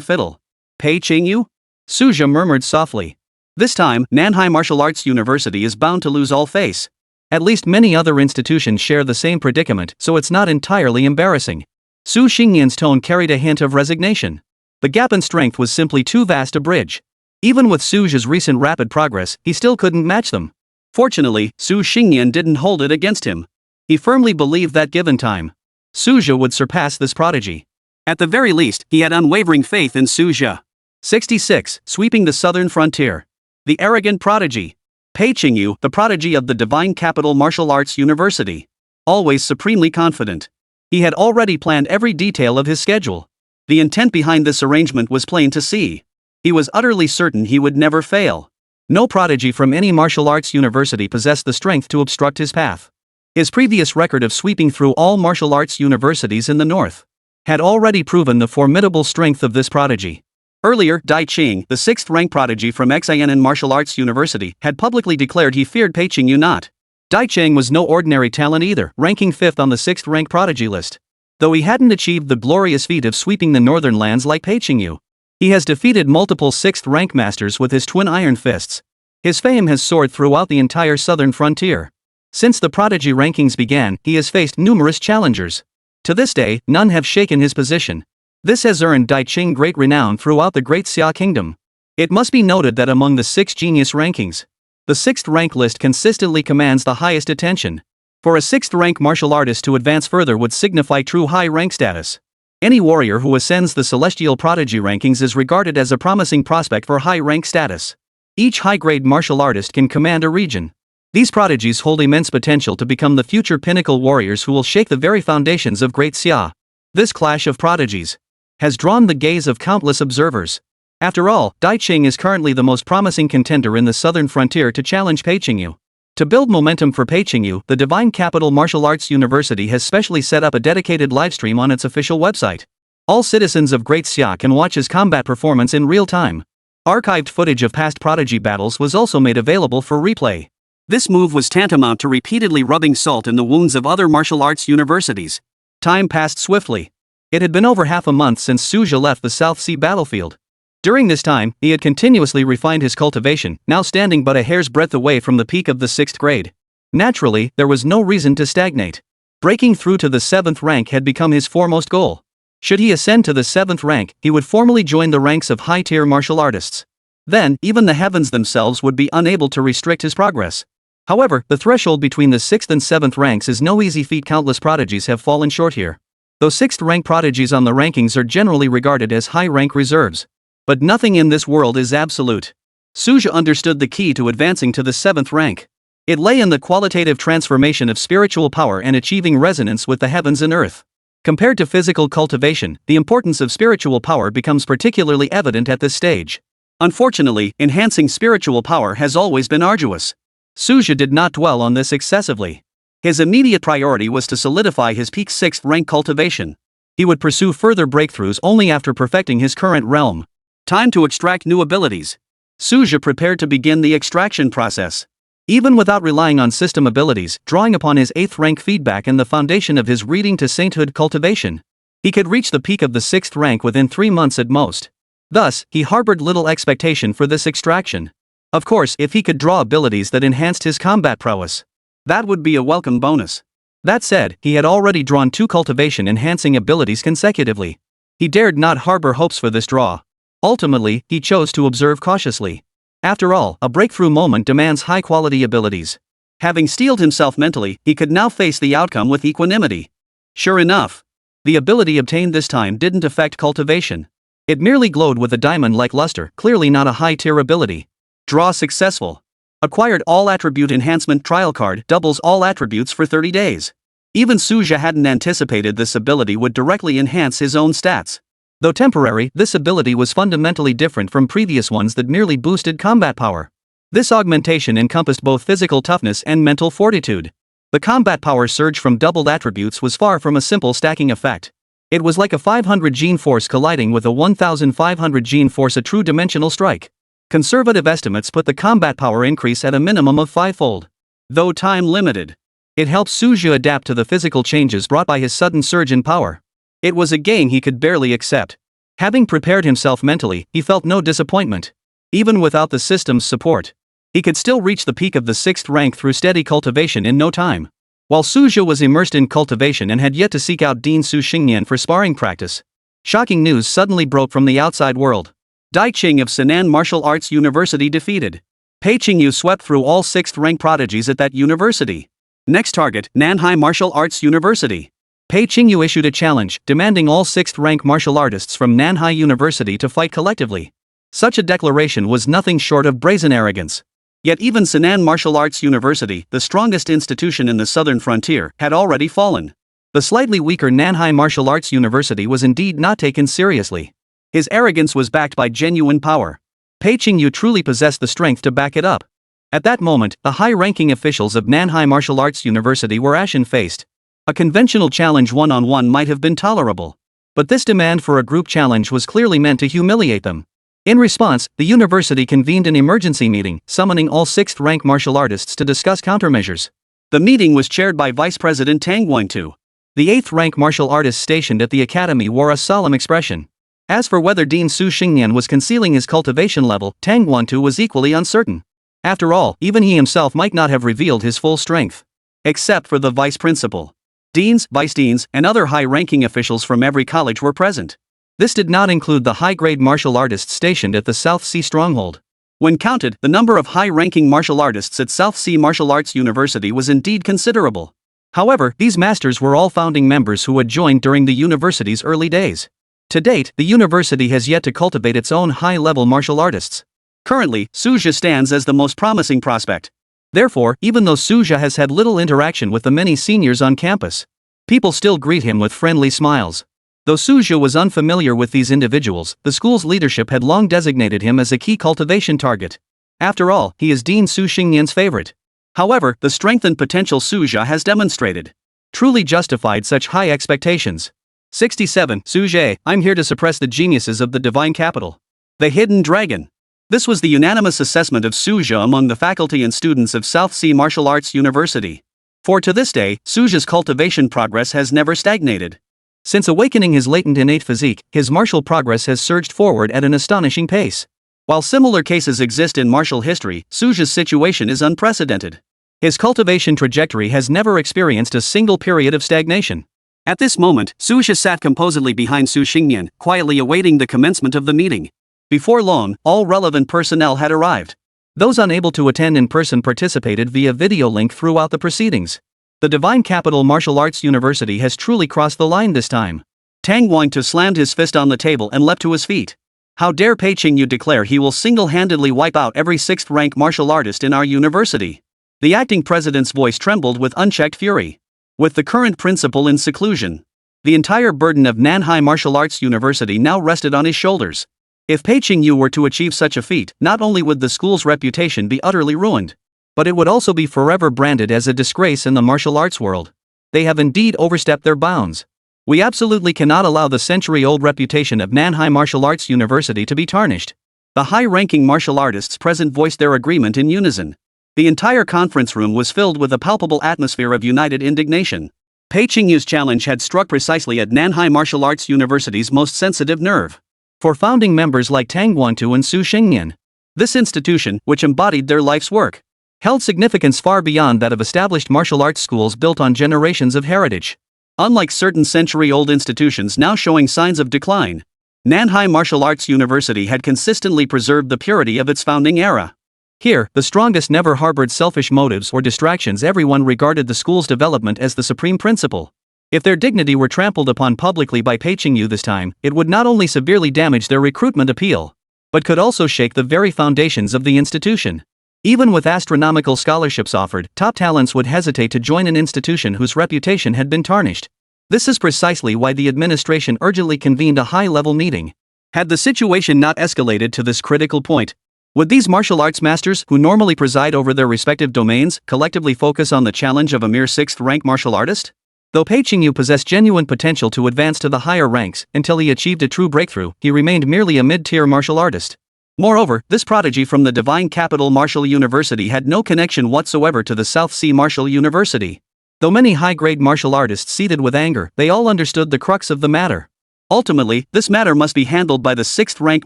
fiddle. Pei Qingyu? Suja murmured softly. This time, Nanhai Martial Arts University is bound to lose all face. At least many other institutions share the same predicament, so it's not entirely embarrassing. Su Xingyan's tone carried a hint of resignation. The gap in strength was simply too vast to bridge. Even with Suja's recent rapid progress, he still couldn't match them. Fortunately, Su Xingyan didn't hold it against him. He firmly believed that given time, Suja would surpass this prodigy. At the very least, he had unwavering faith in Suja. 66. Sweeping the southern frontier. The arrogant prodigy. Pei Qingyu, the prodigy of the divine capital Martial Arts University. Always supremely confident. He had already planned every detail of his schedule. The intent behind this arrangement was plain to see. He was utterly certain he would never fail. No prodigy from any martial arts university possessed the strength to obstruct his path. His previous record of sweeping through all martial arts universities in the north had already proven the formidable strength of this prodigy. Earlier, Dai Qing, the 6th-rank prodigy from Xian Martial Arts University, had publicly declared he feared Pei Qingyu not. Dai Qing was no ordinary talent either, ranking 5th on the 6th-rank prodigy list. Though he hadn't achieved the glorious feat of sweeping the northern lands like Pei Qingyu, he has defeated multiple 6th-rank masters with his twin iron fists. His fame has soared throughout the entire southern frontier. Since the prodigy rankings began, he has faced numerous challengers. To this day, none have shaken his position. This has earned Dai Qing great renown throughout the Great Xia Kingdom. It must be noted that among the 6 genius rankings, the 6th rank list consistently commands the highest attention. For a 6th rank martial artist to advance further would signify true high rank status. Any warrior who ascends the celestial prodigy rankings is regarded as a promising prospect for high rank status. Each high-grade martial artist can command a region. These prodigies hold immense potential to become the future pinnacle warriors who will shake the very foundations of Great Xia. This clash of prodigies has drawn the gaze of countless observers. After all, Dai Qing is currently the most promising contender in the southern frontier to challenge Pei Qingyu. To build momentum for Pei Qingyu, the Divine Capital Martial Arts University has specially set up a dedicated livestream on its official website. All citizens of Great Xia can watch his combat performance in real time. Archived footage of past prodigy battles was also made available for replay. This move was tantamount to repeatedly rubbing salt in the wounds of other martial arts universities. Time passed swiftly. It had been over half a month since Suja left the South Sea battlefield. During this time, he had continuously refined his cultivation, now standing but a hair's breadth away from the peak of the 6th grade. Naturally, there was no reason to stagnate. Breaking through to the 7th rank had become his foremost goal. Should he ascend to the 7th rank, he would formally join the ranks of high-tier martial artists. Then, even the heavens themselves would be unable to restrict his progress. However, the threshold between the 6th and 7th ranks is no easy feat. Countless prodigies have fallen short here. Though 6th rank prodigies on the rankings are generally regarded as high-rank reserves. But nothing in this world is absolute. Suja understood the key to advancing to the 7th rank. It lay in the qualitative transformation of spiritual power and achieving resonance with the heavens and earth. Compared to physical cultivation, the importance of spiritual power becomes particularly evident at this stage. Unfortunately, enhancing spiritual power has always been arduous. Suja did not dwell on this excessively. His immediate priority was to solidify his peak 6th rank cultivation. He would pursue further breakthroughs only after perfecting his current realm. Time to extract new abilities. Suja prepared to begin the extraction process. Even without relying on system abilities, drawing upon his 8th rank feedback and the foundation of his reading to sainthood cultivation, he could reach the peak of the 6th rank within 3 months at most. Thus, he harbored little expectation for this extraction. Of course, if he could draw abilities that enhanced his combat prowess, that would be a welcome bonus. That said, he had already drawn 2 cultivation-enhancing abilities consecutively. He dared not harbor hopes for this draw. Ultimately, he chose to observe cautiously. After all, a breakthrough moment demands high-quality abilities. Having steeled himself mentally, he could now face the outcome with equanimity. Sure enough, the ability obtained this time didn't affect cultivation. It merely glowed with a diamond-like luster, clearly not a high-tier ability. Draw successful. Acquired all attribute enhancement trial card doubles all attributes for 30 days. Even Suja hadn't anticipated this ability would directly enhance his own stats. Though temporary, this ability was fundamentally different from previous ones that merely boosted combat power. This augmentation encompassed both physical toughness and mental fortitude. The combat power surge from doubled attributes was far from a simple stacking effect. It was like a 500 gene force colliding with a 1500 gene force, a true dimensional strike. Conservative estimates put the combat power increase at a minimum of 5-fold. Though time limited, it helped Suja adapt to the physical changes brought by his sudden surge in power. It was a gain he could barely accept. Having prepared himself mentally, he felt no disappointment. Even without the system's support, he could still reach the peak of the 6th rank through steady cultivation in no time. While Suja was immersed in cultivation and had yet to seek out Dean Su Xingnian for sparring practice, shocking news suddenly broke from the outside world. Dai Qing of Sinan Martial Arts University defeated. Pei Qingyu swept through all 6th rank prodigies at that university. Next target, Nanhai Martial Arts University. Pei Qingyu issued a challenge, demanding all 6th rank martial artists from Nanhai University to fight collectively. Such a declaration was nothing short of brazen arrogance. Yet even Sinan Martial Arts University, the strongest institution in the southern frontier, had already fallen. The slightly weaker Nanhai Martial Arts University was indeed not taken seriously. His arrogance was backed by genuine power. Pei Qingyu truly possessed the strength to back it up. At that moment, the high-ranking officials of Nanhai Martial Arts University were ashen-faced. A conventional challenge one-on-one might have been tolerable. But this demand for a group challenge was clearly meant to humiliate them. In response, the university convened an emergency meeting, summoning all 6th-rank martial artists to discuss countermeasures. The meeting was chaired by Vice President Tang Guangtu. The 8th-rank martial artist stationed at the academy wore a solemn expression. As for whether Dean Su Xingnian was concealing his cultivation level, Tang Guangtu was equally uncertain. After all, even he himself might not have revealed his full strength. Except for the vice principal. Deans, vice-deans, and other high-ranking officials from every college were present. This did not include the high-grade martial artists stationed at the South Sea Stronghold. When counted, the number of high-ranking martial artists at South Sea Martial Arts University was indeed considerable. However, these masters were all founding members who had joined during the university's early days. To date, the university has yet to cultivate its own high-level martial artists. Currently, Suja stands as the most promising prospect. Therefore, even though Suja has had little interaction with the many seniors on campus, people still greet him with friendly smiles. Though Suja was unfamiliar with these individuals, the school's leadership had long designated him as a key cultivation target. After all, he is Dean Su Xingnian's favorite. However, the strength and potential Suja has demonstrated truly justified such high expectations. 67. Suja, I'm here to suppress the geniuses of the divine capital. The Hidden Dragon. This was the unanimous assessment of Suja among the faculty and students of South Sea Martial Arts University. For to this day, Suja's cultivation progress has never stagnated. Since awakening his latent innate physique, his martial progress has surged forward at an astonishing pace. While similar cases exist in martial history, Suja's situation is unprecedented. His cultivation trajectory has never experienced a single period of stagnation. At this moment, Suja sat composedly behind Su Xingnian, quietly awaiting the commencement of the meeting. Before long, all relevant personnel had arrived. Those unable to attend in person participated via video link throughout the proceedings. The Divine Capital Martial Arts University has truly crossed the line this time. Tang Guangtu slammed his fist on the table and leapt to his feet. How dare Pei Qingyu declare he will single-handedly wipe out every 6th-rank martial artist in our university? The acting president's voice trembled with unchecked fury. With the current principal in seclusion, the entire burden of Nanhai Martial Arts University now rested on his shoulders. If Pei Qingyu were to achieve such a feat, not only would the school's reputation be utterly ruined, but it would also be forever branded as a disgrace in the martial arts world. They have indeed overstepped their bounds. We absolutely cannot allow the century-old reputation of Nanhai Martial Arts University to be tarnished. The high-ranking martial artists present voiced their agreement in unison. The entire conference room was filled with a palpable atmosphere of united indignation. Pei Qingyu's challenge had struck precisely at Nanhai Martial Arts University's most sensitive nerve. For founding members like Tang Guangtu and Su Xingnian, this institution, which embodied their life's work, held significance far beyond that of established martial arts schools built on generations of heritage. Unlike certain century-old institutions now showing signs of decline, Nanhai Martial Arts University had consistently preserved the purity of its founding era. Here, the strongest never harbored selfish motives or distractions. Everyone regarded the school's development as the supreme principle. If their dignity were trampled upon publicly by Pei Qingyu this time, it would not only severely damage their recruitment appeal, but could also shake the very foundations of the institution. Even with astronomical scholarships offered, top talents would hesitate to join an institution whose reputation had been tarnished. This is precisely why the administration urgently convened a high-level meeting. Had the situation not escalated to this critical point, would these martial arts masters, who normally preside over their respective domains, collectively focus on the challenge of a mere 6th-rank martial artist? Though Pei Qingyu possessed genuine potential to advance to the higher ranks, until he achieved a true breakthrough, he remained merely a mid-tier martial artist. Moreover, this prodigy from the Divine Capital Martial University had no connection whatsoever to the South Sea Martial University. Though many high-grade martial artists seethed with anger, they all understood the crux of the matter. Ultimately, this matter must be handled by the 6th-rank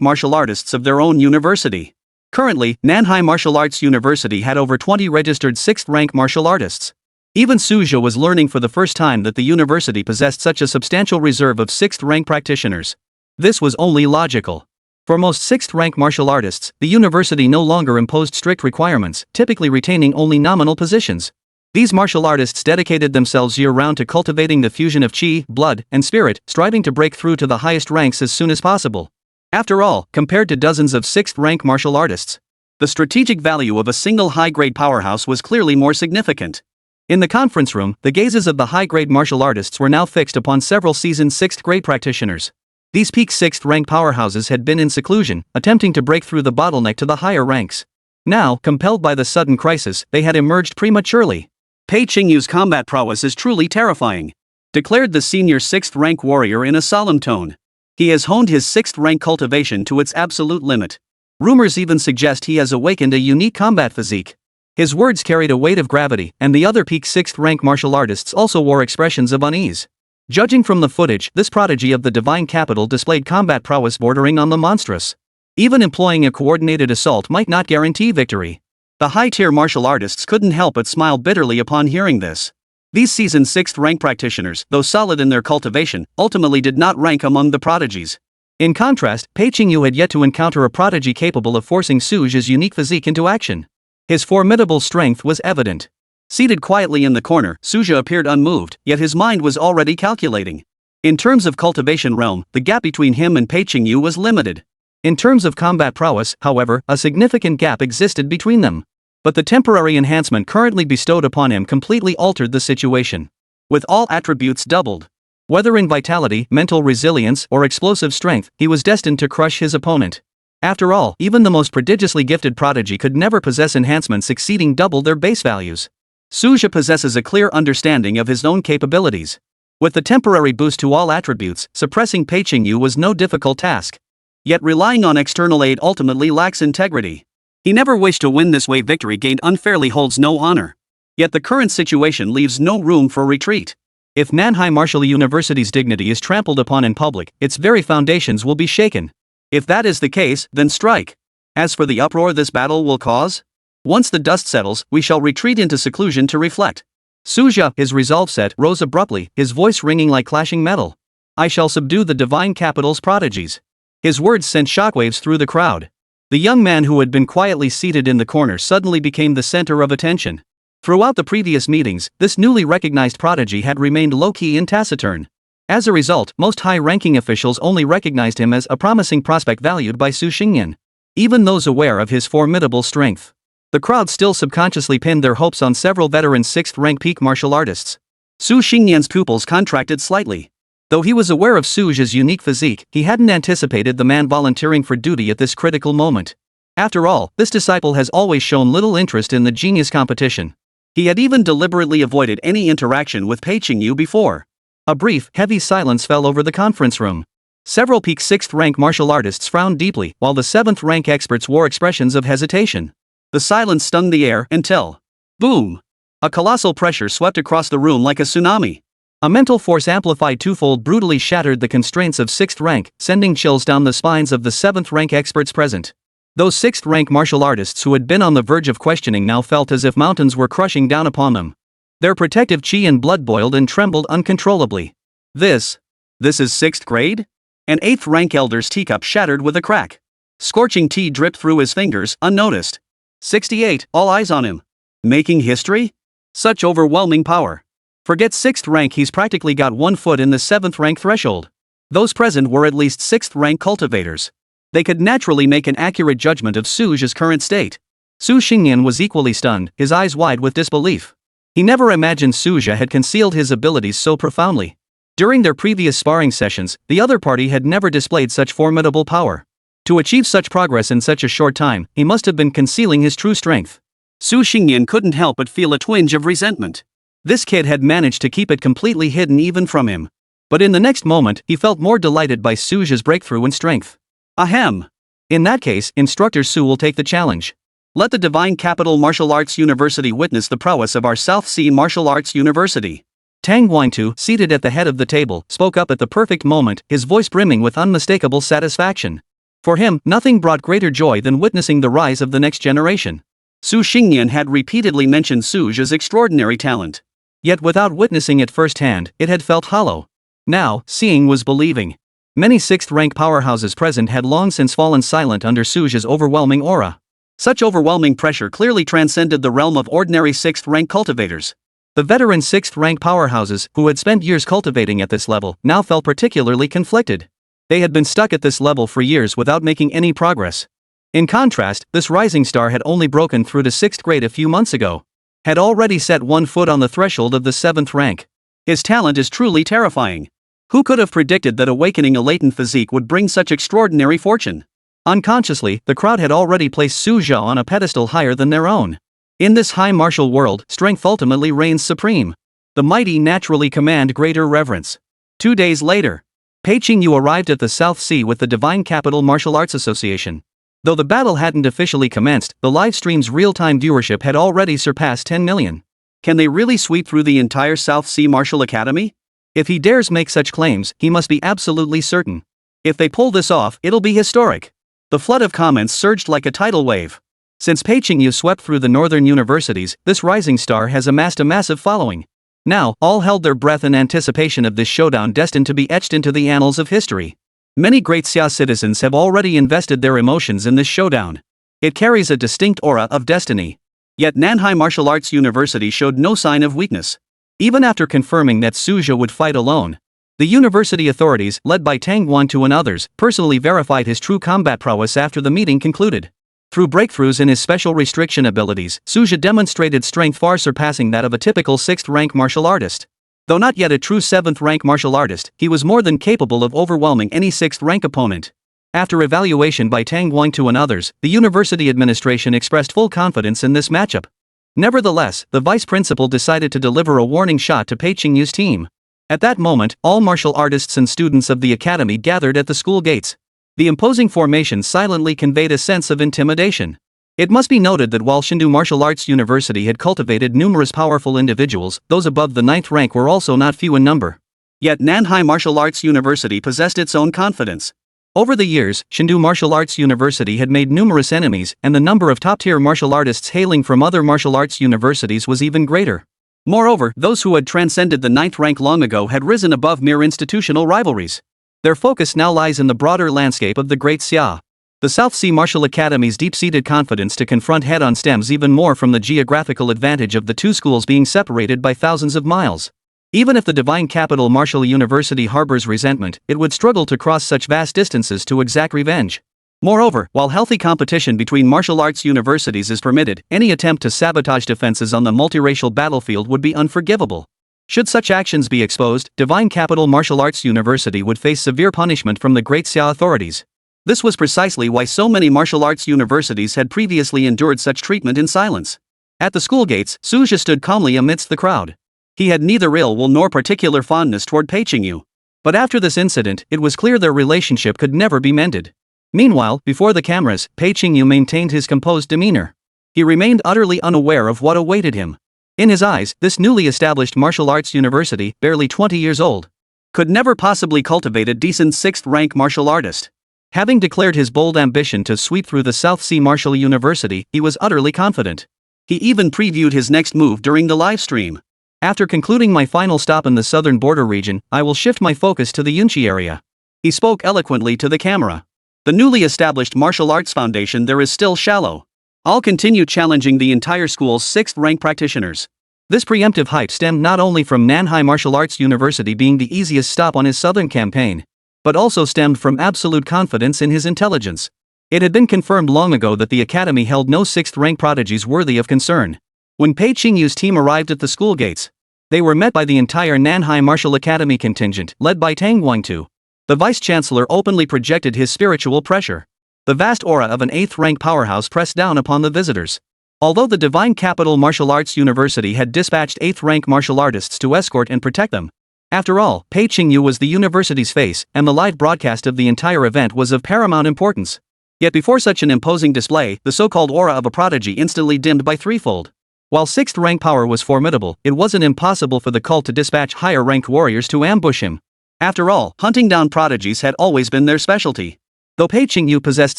martial artists of their own university. Currently, Nanhai Martial Arts University had over 20 registered 6th-rank martial artists. Even Suja was learning for the first time that the university possessed such a substantial reserve of 6th-rank practitioners. This was only logical. For most 6th-rank martial artists, the university no longer imposed strict requirements, typically retaining only nominal positions. These martial artists dedicated themselves year-round to cultivating the fusion of chi, blood, and spirit, striving to break through to the highest ranks as soon as possible. After all, compared to dozens of 6th-rank martial artists, the strategic value of a single high-grade powerhouse was clearly more significant. In the conference room, the gazes of the high-grade martial artists were now fixed upon several seasoned 6th-grade practitioners. These peak 6th rank powerhouses had been in seclusion, attempting to break through the bottleneck to the higher ranks. Now, compelled by the sudden crisis, they had emerged prematurely. Pei Qingyu's combat prowess is truly terrifying, declared the senior 6th rank warrior in a solemn tone. He has honed his 6th rank cultivation to its absolute limit. Rumors even suggest he has awakened a unique combat physique. His words carried a weight of gravity, and the other peak 6th rank martial artists also wore expressions of unease. Judging from the footage, this prodigy of the divine capital displayed combat prowess bordering on the monstrous. Even employing a coordinated assault might not guarantee victory. The high-tier martial artists couldn't help but smile bitterly upon hearing this. These seasoned 6th rank practitioners, though solid in their cultivation, ultimately did not rank among the prodigies. In contrast, Pei Qingyu had yet to encounter a prodigy capable of forcing Suju's unique physique into action. His formidable strength was evident. Seated quietly in the corner, Suju appeared unmoved, yet his mind was already calculating. In terms of cultivation realm, the gap between him and Pei Qingyu was limited. In terms of combat prowess, however, a significant gap existed between them. But the temporary enhancement currently bestowed upon him completely altered the situation. With all attributes doubled, whether in vitality, mental resilience, or explosive strength, he was destined to crush his opponent. After all, even the most prodigiously gifted prodigy could never possess enhancements exceeding double their base values. Suju possesses a clear understanding of his own capabilities. With the temporary boost to all attributes, suppressing Pei Qingyu was no difficult task. Yet relying on external aid ultimately lacks integrity. He never wished to win this way. Victory gained unfairly holds no honor. Yet the current situation leaves no room for retreat. If Nanhai Martial University's dignity is trampled upon in public, its very foundations will be shaken. If that is the case, then strike. As for the uproar this battle will cause, once the dust settles, we shall retreat into seclusion to reflect. Suju, his resolve set, rose abruptly, his voice ringing like clashing metal. I shall subdue the divine capital's prodigies. His words sent shockwaves through the crowd. The young man who had been quietly seated in the corner suddenly became the center of attention. Throughout the previous meetings, this newly recognized prodigy had remained low-key and taciturn. As a result, most high-ranking officials only recognized him as a promising prospect valued by Su Xingyan. Even those aware of his formidable strength. The crowd still subconsciously pinned their hopes on several veteran 6th rank peak martial artists. Su Xingyan's pupils contracted slightly. Though he was aware of Suju's unique physique, he hadn't anticipated the man volunteering for duty at this critical moment. After all, this disciple has always shown little interest in the genius competition. He had even deliberately avoided any interaction with Pei Qingyu before. A brief, heavy silence fell over the conference room. Several peak 6th rank martial artists frowned deeply, while the 7th rank experts wore expressions of hesitation. The silence stung the air until, boom! A colossal pressure swept across the room like a tsunami. A mental force amplified twofold brutally shattered the constraints of 6th rank, sending chills down the spines of the 7th rank experts present. Those 6th rank martial artists who had been on the verge of questioning now felt as if mountains were crushing down upon them. Their protective chi and blood boiled and trembled uncontrollably. This is 6th grade? An 8th rank elder's teacup shattered with a crack. Scorching tea dripped through his fingers, unnoticed. 68, all eyes on him. Making history? Such overwhelming power. Forget 6th rank, he's practically got 1 foot in the 7th rank threshold. Those present were at least 6th rank cultivators. They could naturally make an accurate judgment of Suju's current state. Su Xingyan was equally stunned, his eyes wide with disbelief. He never imagined Suju had concealed his abilities so profoundly. During their previous sparring sessions, the other party had never displayed such formidable power. To achieve such progress in such a short time, he must have been concealing his true strength. Su Xingyan couldn't help but feel a twinge of resentment. This kid had managed to keep it completely hidden even from him. But in the next moment, he felt more delighted by Suju's breakthrough in strength. Ahem! In that case, Instructor Su will take the challenge. Let the Divine Capital Martial Arts University witness the prowess of our South Sea Martial Arts University. Tang Huangtu, seated at the head of the table, spoke up at the perfect moment, his voice brimming with unmistakable satisfaction. For him, nothing brought greater joy than witnessing the rise of the next generation. Su Xingyan had repeatedly mentioned Suju's extraordinary talent. Yet without witnessing it firsthand, it had felt hollow. Now, seeing was believing. Many 6th rank powerhouses present had long since fallen silent under Suju's overwhelming aura. Such overwhelming pressure clearly transcended the realm of ordinary 6th rank cultivators. The veteran 6th rank powerhouses, who had spent years cultivating at this level, now felt particularly conflicted. They had been stuck at this level for years without making any progress. In contrast, this rising star had only broken through to 6th grade a few months ago. Had already set 1 foot on the threshold of the 7th rank. His talent is truly terrifying. Who could have predicted that awakening a latent physique would bring such extraordinary fortune? Unconsciously, the crowd had already placed Suja on a pedestal higher than their own. In this high martial world, strength ultimately reigns supreme. The mighty naturally command greater reverence. 2 days later, Pei Qingyu arrived at the South Sea with the Divine Capital Martial Arts Association. Though the battle hadn't officially commenced, the live stream's real-time viewership had already surpassed 10 million. Can they really sweep through the entire South Sea Martial Academy? If he dares make such claims, he must be absolutely certain. If they pull this off, it'll be historic. The flood of comments surged like a tidal wave. Since Pei Qingyu swept through the northern universities, this rising star has amassed a massive following. Now, all held their breath in anticipation of this showdown destined to be etched into the annals of history. Many great Xia citizens have already invested their emotions in this showdown. It carries a distinct aura of destiny. Yet Nanhai Martial Arts University showed no sign of weakness. Even after confirming that Suja would fight alone, the university authorities, led by Tang Wantu and others, personally verified his true combat prowess after the meeting concluded. Through breakthroughs in his special restriction abilities, Suja demonstrated strength far surpassing that of a typical 6th-rank martial artist. Though not yet a true 7th-rank martial artist, he was more than capable of overwhelming any 6th-rank opponent. After evaluation by Tang Wantu and others, the university administration expressed full confidence in this matchup. Nevertheless, the vice principal decided to deliver a warning shot to Pei Qingyu's team. At that moment, all martial artists and students of the academy gathered at the school gates. The imposing formation silently conveyed a sense of intimidation. It must be noted that while Shindu Martial Arts University had cultivated numerous powerful individuals, those above the 9th rank were also not few in number. Yet Nanhai Martial Arts University possessed its own confidence. Over the years, Shindu Martial Arts University had made numerous enemies, and the number of top-tier martial artists hailing from other martial arts universities was even greater. Moreover, those who had transcended the 9th rank long ago had risen above mere institutional rivalries. Their focus now lies in the broader landscape of the Great Xia. The South Sea Martial Academy's deep-seated confidence to confront head-on stems even more from the geographical advantage of the two schools being separated by thousands of miles. Even if the Divine Capital Martial University harbors resentment, it would struggle to cross such vast distances to exact revenge. Moreover, while healthy competition between martial arts universities is permitted, any attempt to sabotage defenses on the multiracial battlefield would be unforgivable. Should such actions be exposed, Divine Capital Martial Arts University would face severe punishment from the Great Xia authorities. This was precisely why so many martial arts universities had previously endured such treatment in silence. At the school gates, Suja stood calmly amidst the crowd. He had neither ill will nor particular fondness toward Pei Qingyu. But after this incident, it was clear their relationship could never be mended. Meanwhile, before the cameras, Pei Qingyu maintained his composed demeanor. He remained utterly unaware of what awaited him. In his eyes, this newly established martial arts university, barely 20 years old, could never possibly cultivate a decent 6th-rank martial artist. Having declared his bold ambition to sweep through the South Sea Martial University, he was utterly confident. He even previewed his next move during the live stream. After concluding my final stop in the southern border region, I will shift my focus to the Yunchi area. He spoke eloquently to the camera. The newly established martial arts foundation there is still shallow. I'll continue challenging the entire school's 6th-rank practitioners. This preemptive hype stemmed not only from Nanhai Martial Arts University being the easiest stop on his southern campaign, but also stemmed from absolute confidence in his intelligence. It had been confirmed long ago that the academy held no 6th-rank prodigies worthy of concern. When Pei Qingyu's team arrived at the school gates, they were met by the entire Nanhai Martial Academy contingent, led by Tang Wantu. The vice-chancellor openly projected his spiritual pressure. The vast aura of an 8th-rank powerhouse pressed down upon the visitors. Although the Divine Capital Martial Arts University had dispatched 8th-rank martial artists to escort and protect them, after all, Pei Qingyu was the university's face, and the live broadcast of the entire event was of paramount importance. Yet before such an imposing display, the so-called aura of a prodigy instantly dimmed by threefold. While 6th-rank power was formidable, it wasn't impossible for the cult to dispatch higher-ranked warriors to ambush him. After all, hunting down prodigies had always been their specialty. Though Pei Qingyu possessed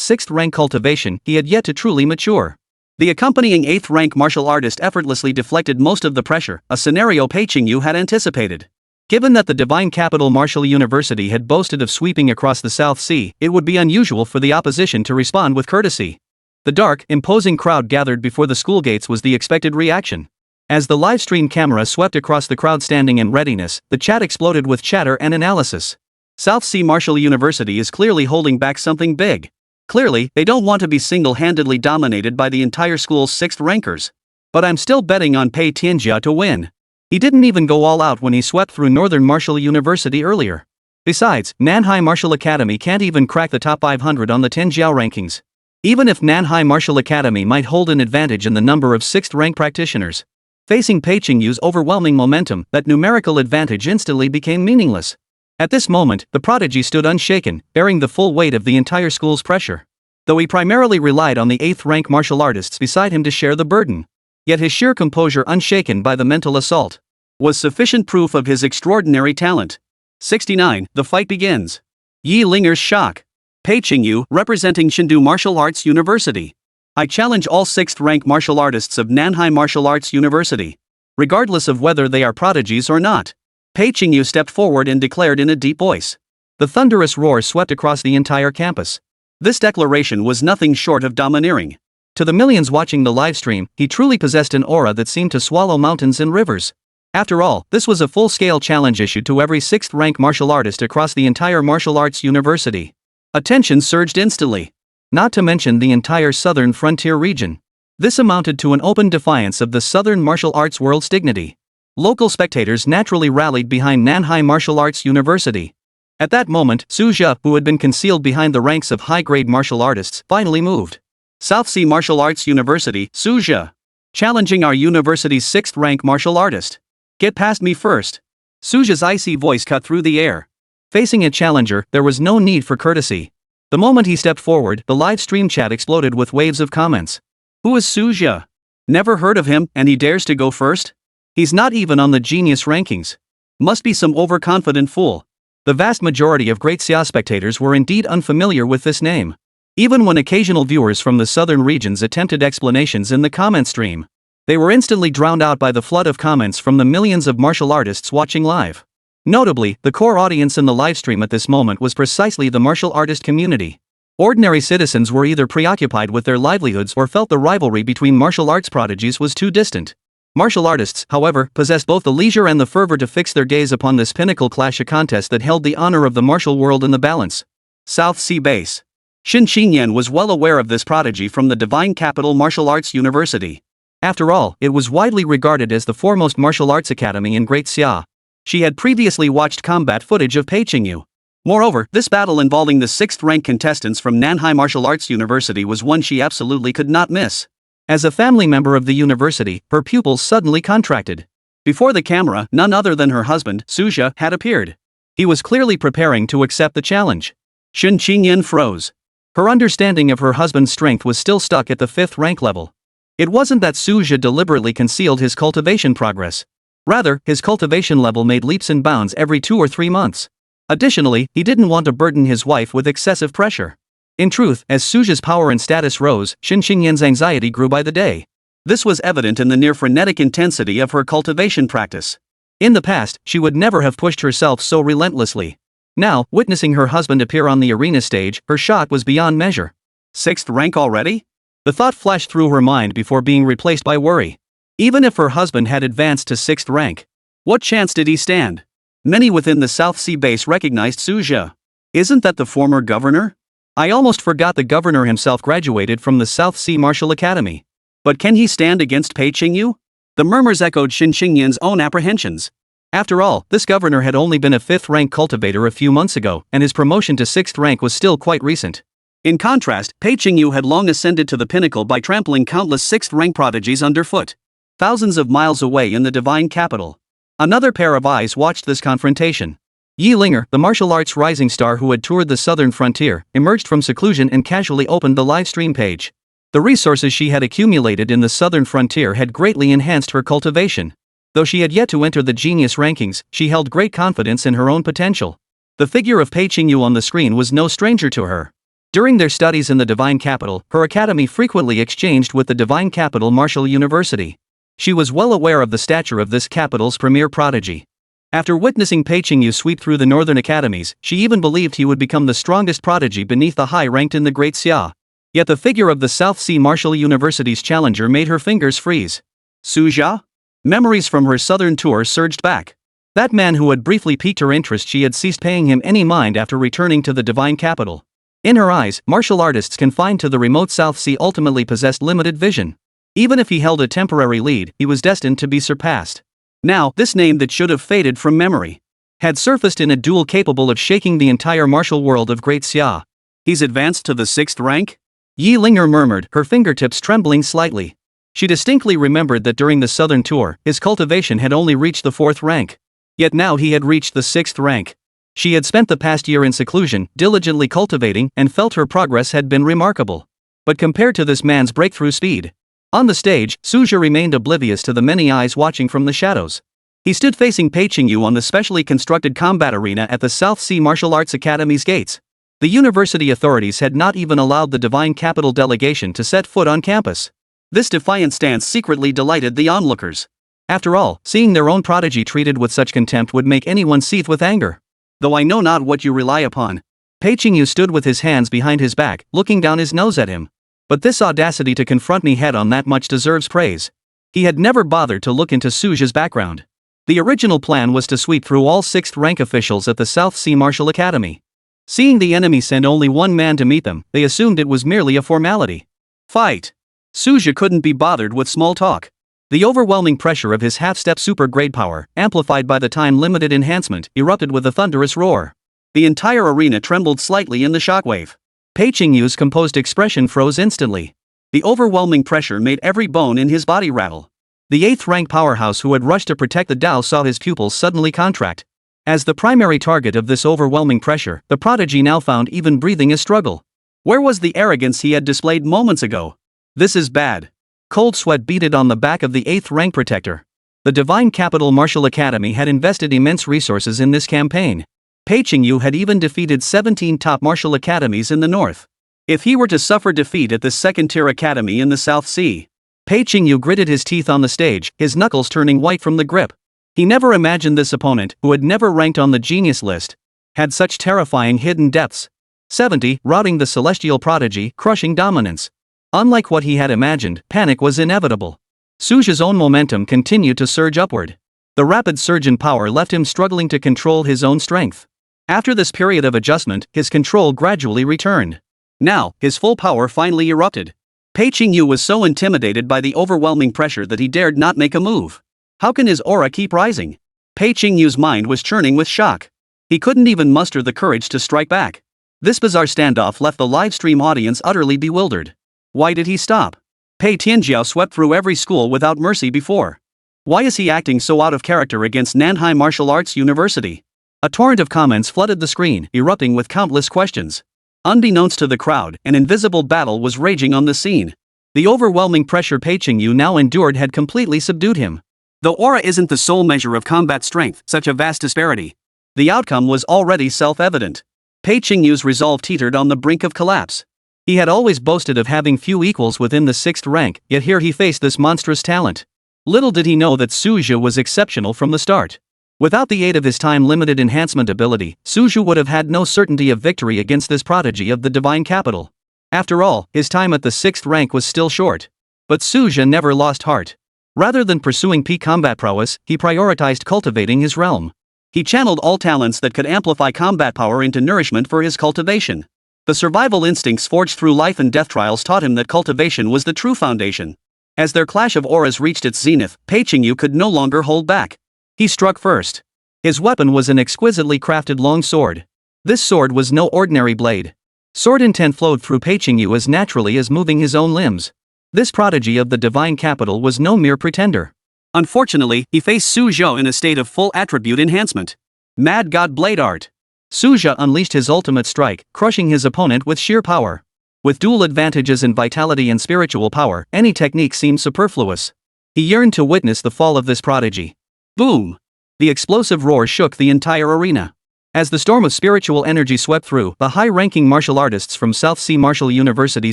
6th-rank cultivation, he had yet to truly mature. The accompanying 8th-rank martial artist effortlessly deflected most of the pressure, a scenario Pei Qingyu had anticipated. Given that the Divine Capital Martial University had boasted of sweeping across the South Sea, it would be unusual for the opposition to respond with courtesy. The dark, imposing crowd gathered before the school gates was the expected reaction. As the livestream camera swept across the crowd standing in readiness, the chat exploded with chatter and analysis. South Sea Martial University is clearly holding back something big. Clearly, they don't want to be single-handedly dominated by the entire school's 6th rankers. But I'm still betting on Pei Tianjia to win. He didn't even go all out when he swept through Northern Martial University earlier. Besides, Nanhai Martial Academy can't even crack the top 500 on the Tenjiao rankings. Even if Nanhai Martial Academy might hold an advantage in the number of 6th rank practitioners, facing Pei Qingyu's overwhelming momentum, that numerical advantage instantly became meaningless. At this moment, the prodigy stood unshaken, bearing the full weight of the entire school's pressure. Though he primarily relied on the 8th rank martial artists beside him to share the burden, yet his sheer composure, unshaken by the mental assault, was sufficient proof of his extraordinary talent. 69. The fight begins. Yi Linger's shock. Pei Qingyu, representing Shindu Martial Arts University. I challenge all 6th rank martial artists of Nanhai Martial Arts University, regardless of whether they are prodigies or not. Pei Qingyu stepped forward and declared in a deep voice. The thunderous roar swept across the entire campus. This declaration was nothing short of domineering. To the millions watching the livestream, he truly possessed an aura that seemed to swallow mountains and rivers. After all, this was a full-scale challenge issued to every 6th rank martial artist across the entire martial arts university. Attention surged instantly. Not to mention the entire southern frontier region. This amounted to an open defiance of the southern martial arts world's dignity. Local spectators naturally rallied behind Nanhai Martial Arts University. At that moment, Su Jia, who had been concealed behind the ranks of high-grade martial artists, finally moved. South Sea Martial Arts University, Su Jia. Challenging our university's 6th rank martial artist. Get past me first. Su Jia's icy voice cut through the air. Facing a challenger, there was no need for courtesy. The moment he stepped forward, the live stream chat exploded with waves of comments. Who is Su Jia? Never heard of him, and he dares to go first? He's not even on the genius rankings. Must be some overconfident fool. The vast majority of Great Xia spectators were indeed unfamiliar with this name. Even when occasional viewers from the southern regions attempted explanations in the comment stream, they were instantly drowned out by the flood of comments from the millions of martial artists watching live. Notably, the core audience in the livestream at this moment was precisely the martial artist community. Ordinary citizens were either preoccupied with their livelihoods or felt the rivalry between martial arts prodigies was too distant. Martial artists, however, possessed both the leisure and the fervor to fix their gaze upon this pinnacle clash, a contest that held the honor of the martial world in the balance. South Sea Base. Xin Qingyan was well aware of this prodigy from the Divine Capital Martial Arts University. After all, it was widely regarded as the foremost martial arts academy in Great Xia. She had previously watched combat footage of Pei Qingyu. Moreover, this battle involving the 6th rank contestants from Nanhai Martial Arts University was one she absolutely could not miss. As a family member of the university, her pupils suddenly contracted. Before the camera, none other than her husband, Su Jia, had appeared. He was clearly preparing to accept the challenge. Xin Qingyan froze. Her understanding of her husband's strength was still stuck at the 5th rank level. It wasn't that Su Jia deliberately concealed his cultivation progress. Rather, his cultivation level made leaps and bounds every 2 or 3 months. Additionally, he didn't want to burden his wife with excessive pressure. In truth, as Su Jia's power and status rose, Xin Qingyan's anxiety grew by the day. This was evident in the near-frenetic intensity of her cultivation practice. In the past, she would never have pushed herself so relentlessly. Now, witnessing her husband appear on the arena stage, her shock was beyond measure. 6th rank already? The thought flashed through her mind before being replaced by worry. Even if her husband had advanced to 6th rank, what chance did he stand? Many within the South Sea base recognized Su Jia. Isn't that the former governor? I almost forgot the governor himself graduated from the South Sea Martial Academy. But can he stand against Pei Qingyu? The murmurs echoed Xin Qingyan's own apprehensions. After all, this governor had only been a 5th rank cultivator a few months ago, and his promotion to 6th rank was still quite recent. In contrast, Pei Qingyu had long ascended to the pinnacle by trampling countless 6th rank prodigies underfoot. Thousands of miles away in the divine capital, another pair of eyes watched this confrontation. Yi Linger, the martial arts rising star who had toured the southern frontier, emerged from seclusion and casually opened the live stream page. The resources she had accumulated in the southern frontier had greatly enhanced her cultivation. Though she had yet to enter the genius rankings, she held great confidence in her own potential. The figure of Pei Qingyu on the screen was no stranger to her. During their studies in the Divine Capital, her academy frequently exchanged with the Divine Capital Martial University. She was well aware of the stature of this capital's premier prodigy. After witnessing Pei Qingyu sweep through the northern academies, she even believed he would become the strongest prodigy beneath the high-ranked in the Great Xia. Yet the figure of the South Sea Martial University's challenger made her fingers freeze. Su Jia? Memories from her southern tour surged back. That man who had briefly piqued her interest, she had ceased paying him any mind after returning to the Divine Capital. In her eyes, martial artists confined to the remote South Sea ultimately possessed limited vision. Even if he held a temporary lead, he was destined to be surpassed. Now, this name that should have faded from memory. had surfaced in a duel capable of shaking the entire martial world of Great Xia. He's advanced to the 6th rank? Yi Linger murmured, her fingertips trembling slightly. She distinctly remembered that during the southern tour, his cultivation had only reached the 4th rank. Yet now he had reached the 6th rank. She had spent the past year in seclusion, diligently cultivating, and felt her progress had been remarkable. But compared to this man's breakthrough speed. On the stage, Suja remained oblivious to the many eyes watching from the shadows. He stood facing Pei Qingyu on the specially constructed combat arena at the South Sea Martial Arts Academy's gates. The university authorities had not even allowed the Divine Capital delegation to set foot on campus. This defiant stance secretly delighted the onlookers. After all, seeing their own prodigy treated with such contempt would make anyone seethe with anger. Though I know not what you rely upon. Pei Qingyu stood with his hands behind his back, looking down his nose at him. But this audacity to confront me head-on that much deserves praise. He had never bothered to look into Suja's background. The original plan was to sweep through all 6th rank officials at the South Sea Martial Academy. Seeing the enemy send only one man to meet them, they assumed it was merely a formality. Fight! Suja couldn't be bothered with small talk. The overwhelming pressure of his half-step super-grade power, amplified by the time-limited enhancement, erupted with a thunderous roar. The entire arena trembled slightly in the shockwave. Pei Qingyu's composed expression froze instantly. The overwhelming pressure made every bone in his body rattle. The 8th rank powerhouse who had rushed to protect the Dao saw his pupils suddenly contract. As the primary target of this overwhelming pressure, the prodigy now found even breathing a struggle. Where was the arrogance he had displayed moments ago? This is bad. Cold sweat beaded on the back of the 8th rank protector. The Divine Capital Martial Academy had invested immense resources in this campaign. Pei Qingyu had even defeated 17 top martial academies in the north. If he were to suffer defeat at this second-tier academy in the South Sea, Pei Qingyu gritted his teeth on the stage, his knuckles turning white from the grip. He never imagined this opponent, who had never ranked on the genius list, had such terrifying hidden depths. 70, routing the celestial prodigy, crushing dominance. Unlike what he had imagined, panic was inevitable. Suja's own momentum continued to surge upward. The rapid surge in power left him struggling to control his own strength. After this period of adjustment, his control gradually returned. Now, his full power finally erupted. Pei Qingyu was so intimidated by the overwhelming pressure that he dared not make a move. How can his aura keep rising? Pei Qingyu's mind was churning with shock. He couldn't even muster the courage to strike back. This bizarre standoff left the livestream audience utterly bewildered. Why did he stop? Pei Tianjiao swept through every school without mercy before. Why is he acting so out of character against Nanhai Martial Arts University? A torrent of comments flooded the screen, erupting with countless questions. Unbeknownst to the crowd, an invisible battle was raging on the scene. The overwhelming pressure Pei Qingyu now endured had completely subdued him. Though aura isn't the sole measure of combat strength, such a vast disparity. The outcome was already self-evident. Pei Qingyu's resolve teetered on the brink of collapse. He had always boasted of having few equals within the 6th rank, yet here he faced this monstrous talent. Little did he know that Suja was exceptional from the start. Without the aid of his time-limited enhancement ability, Suja would have had no certainty of victory against this prodigy of the Divine Capital. After all, his time at the 6th rank was still short. But Suja never lost heart. Rather than pursuing peak combat prowess, he prioritized cultivating his realm. He channeled all talents that could amplify combat power into nourishment for his cultivation. The survival instincts forged through life and death trials taught him that cultivation was the true foundation. As their clash of auras reached its zenith, Pei Qingyu could no longer hold back. He struck first. His weapon was an exquisitely crafted long sword. This sword was no ordinary blade. Sword intent flowed through Pei Qingyu as naturally as moving his own limbs. This prodigy of the Divine Capital was no mere pretender. Unfortunately, he faced Su Zhou in a state of full attribute enhancement. Mad God Blade Art. Suja unleashed his ultimate strike, crushing his opponent with sheer power. With dual advantages in vitality and spiritual power, any technique seemed superfluous. He yearned to witness the fall of this prodigy. Boom! The explosive roar shook the entire arena. As the storm of spiritual energy swept through, the high-ranking martial artists from South Sea Martial University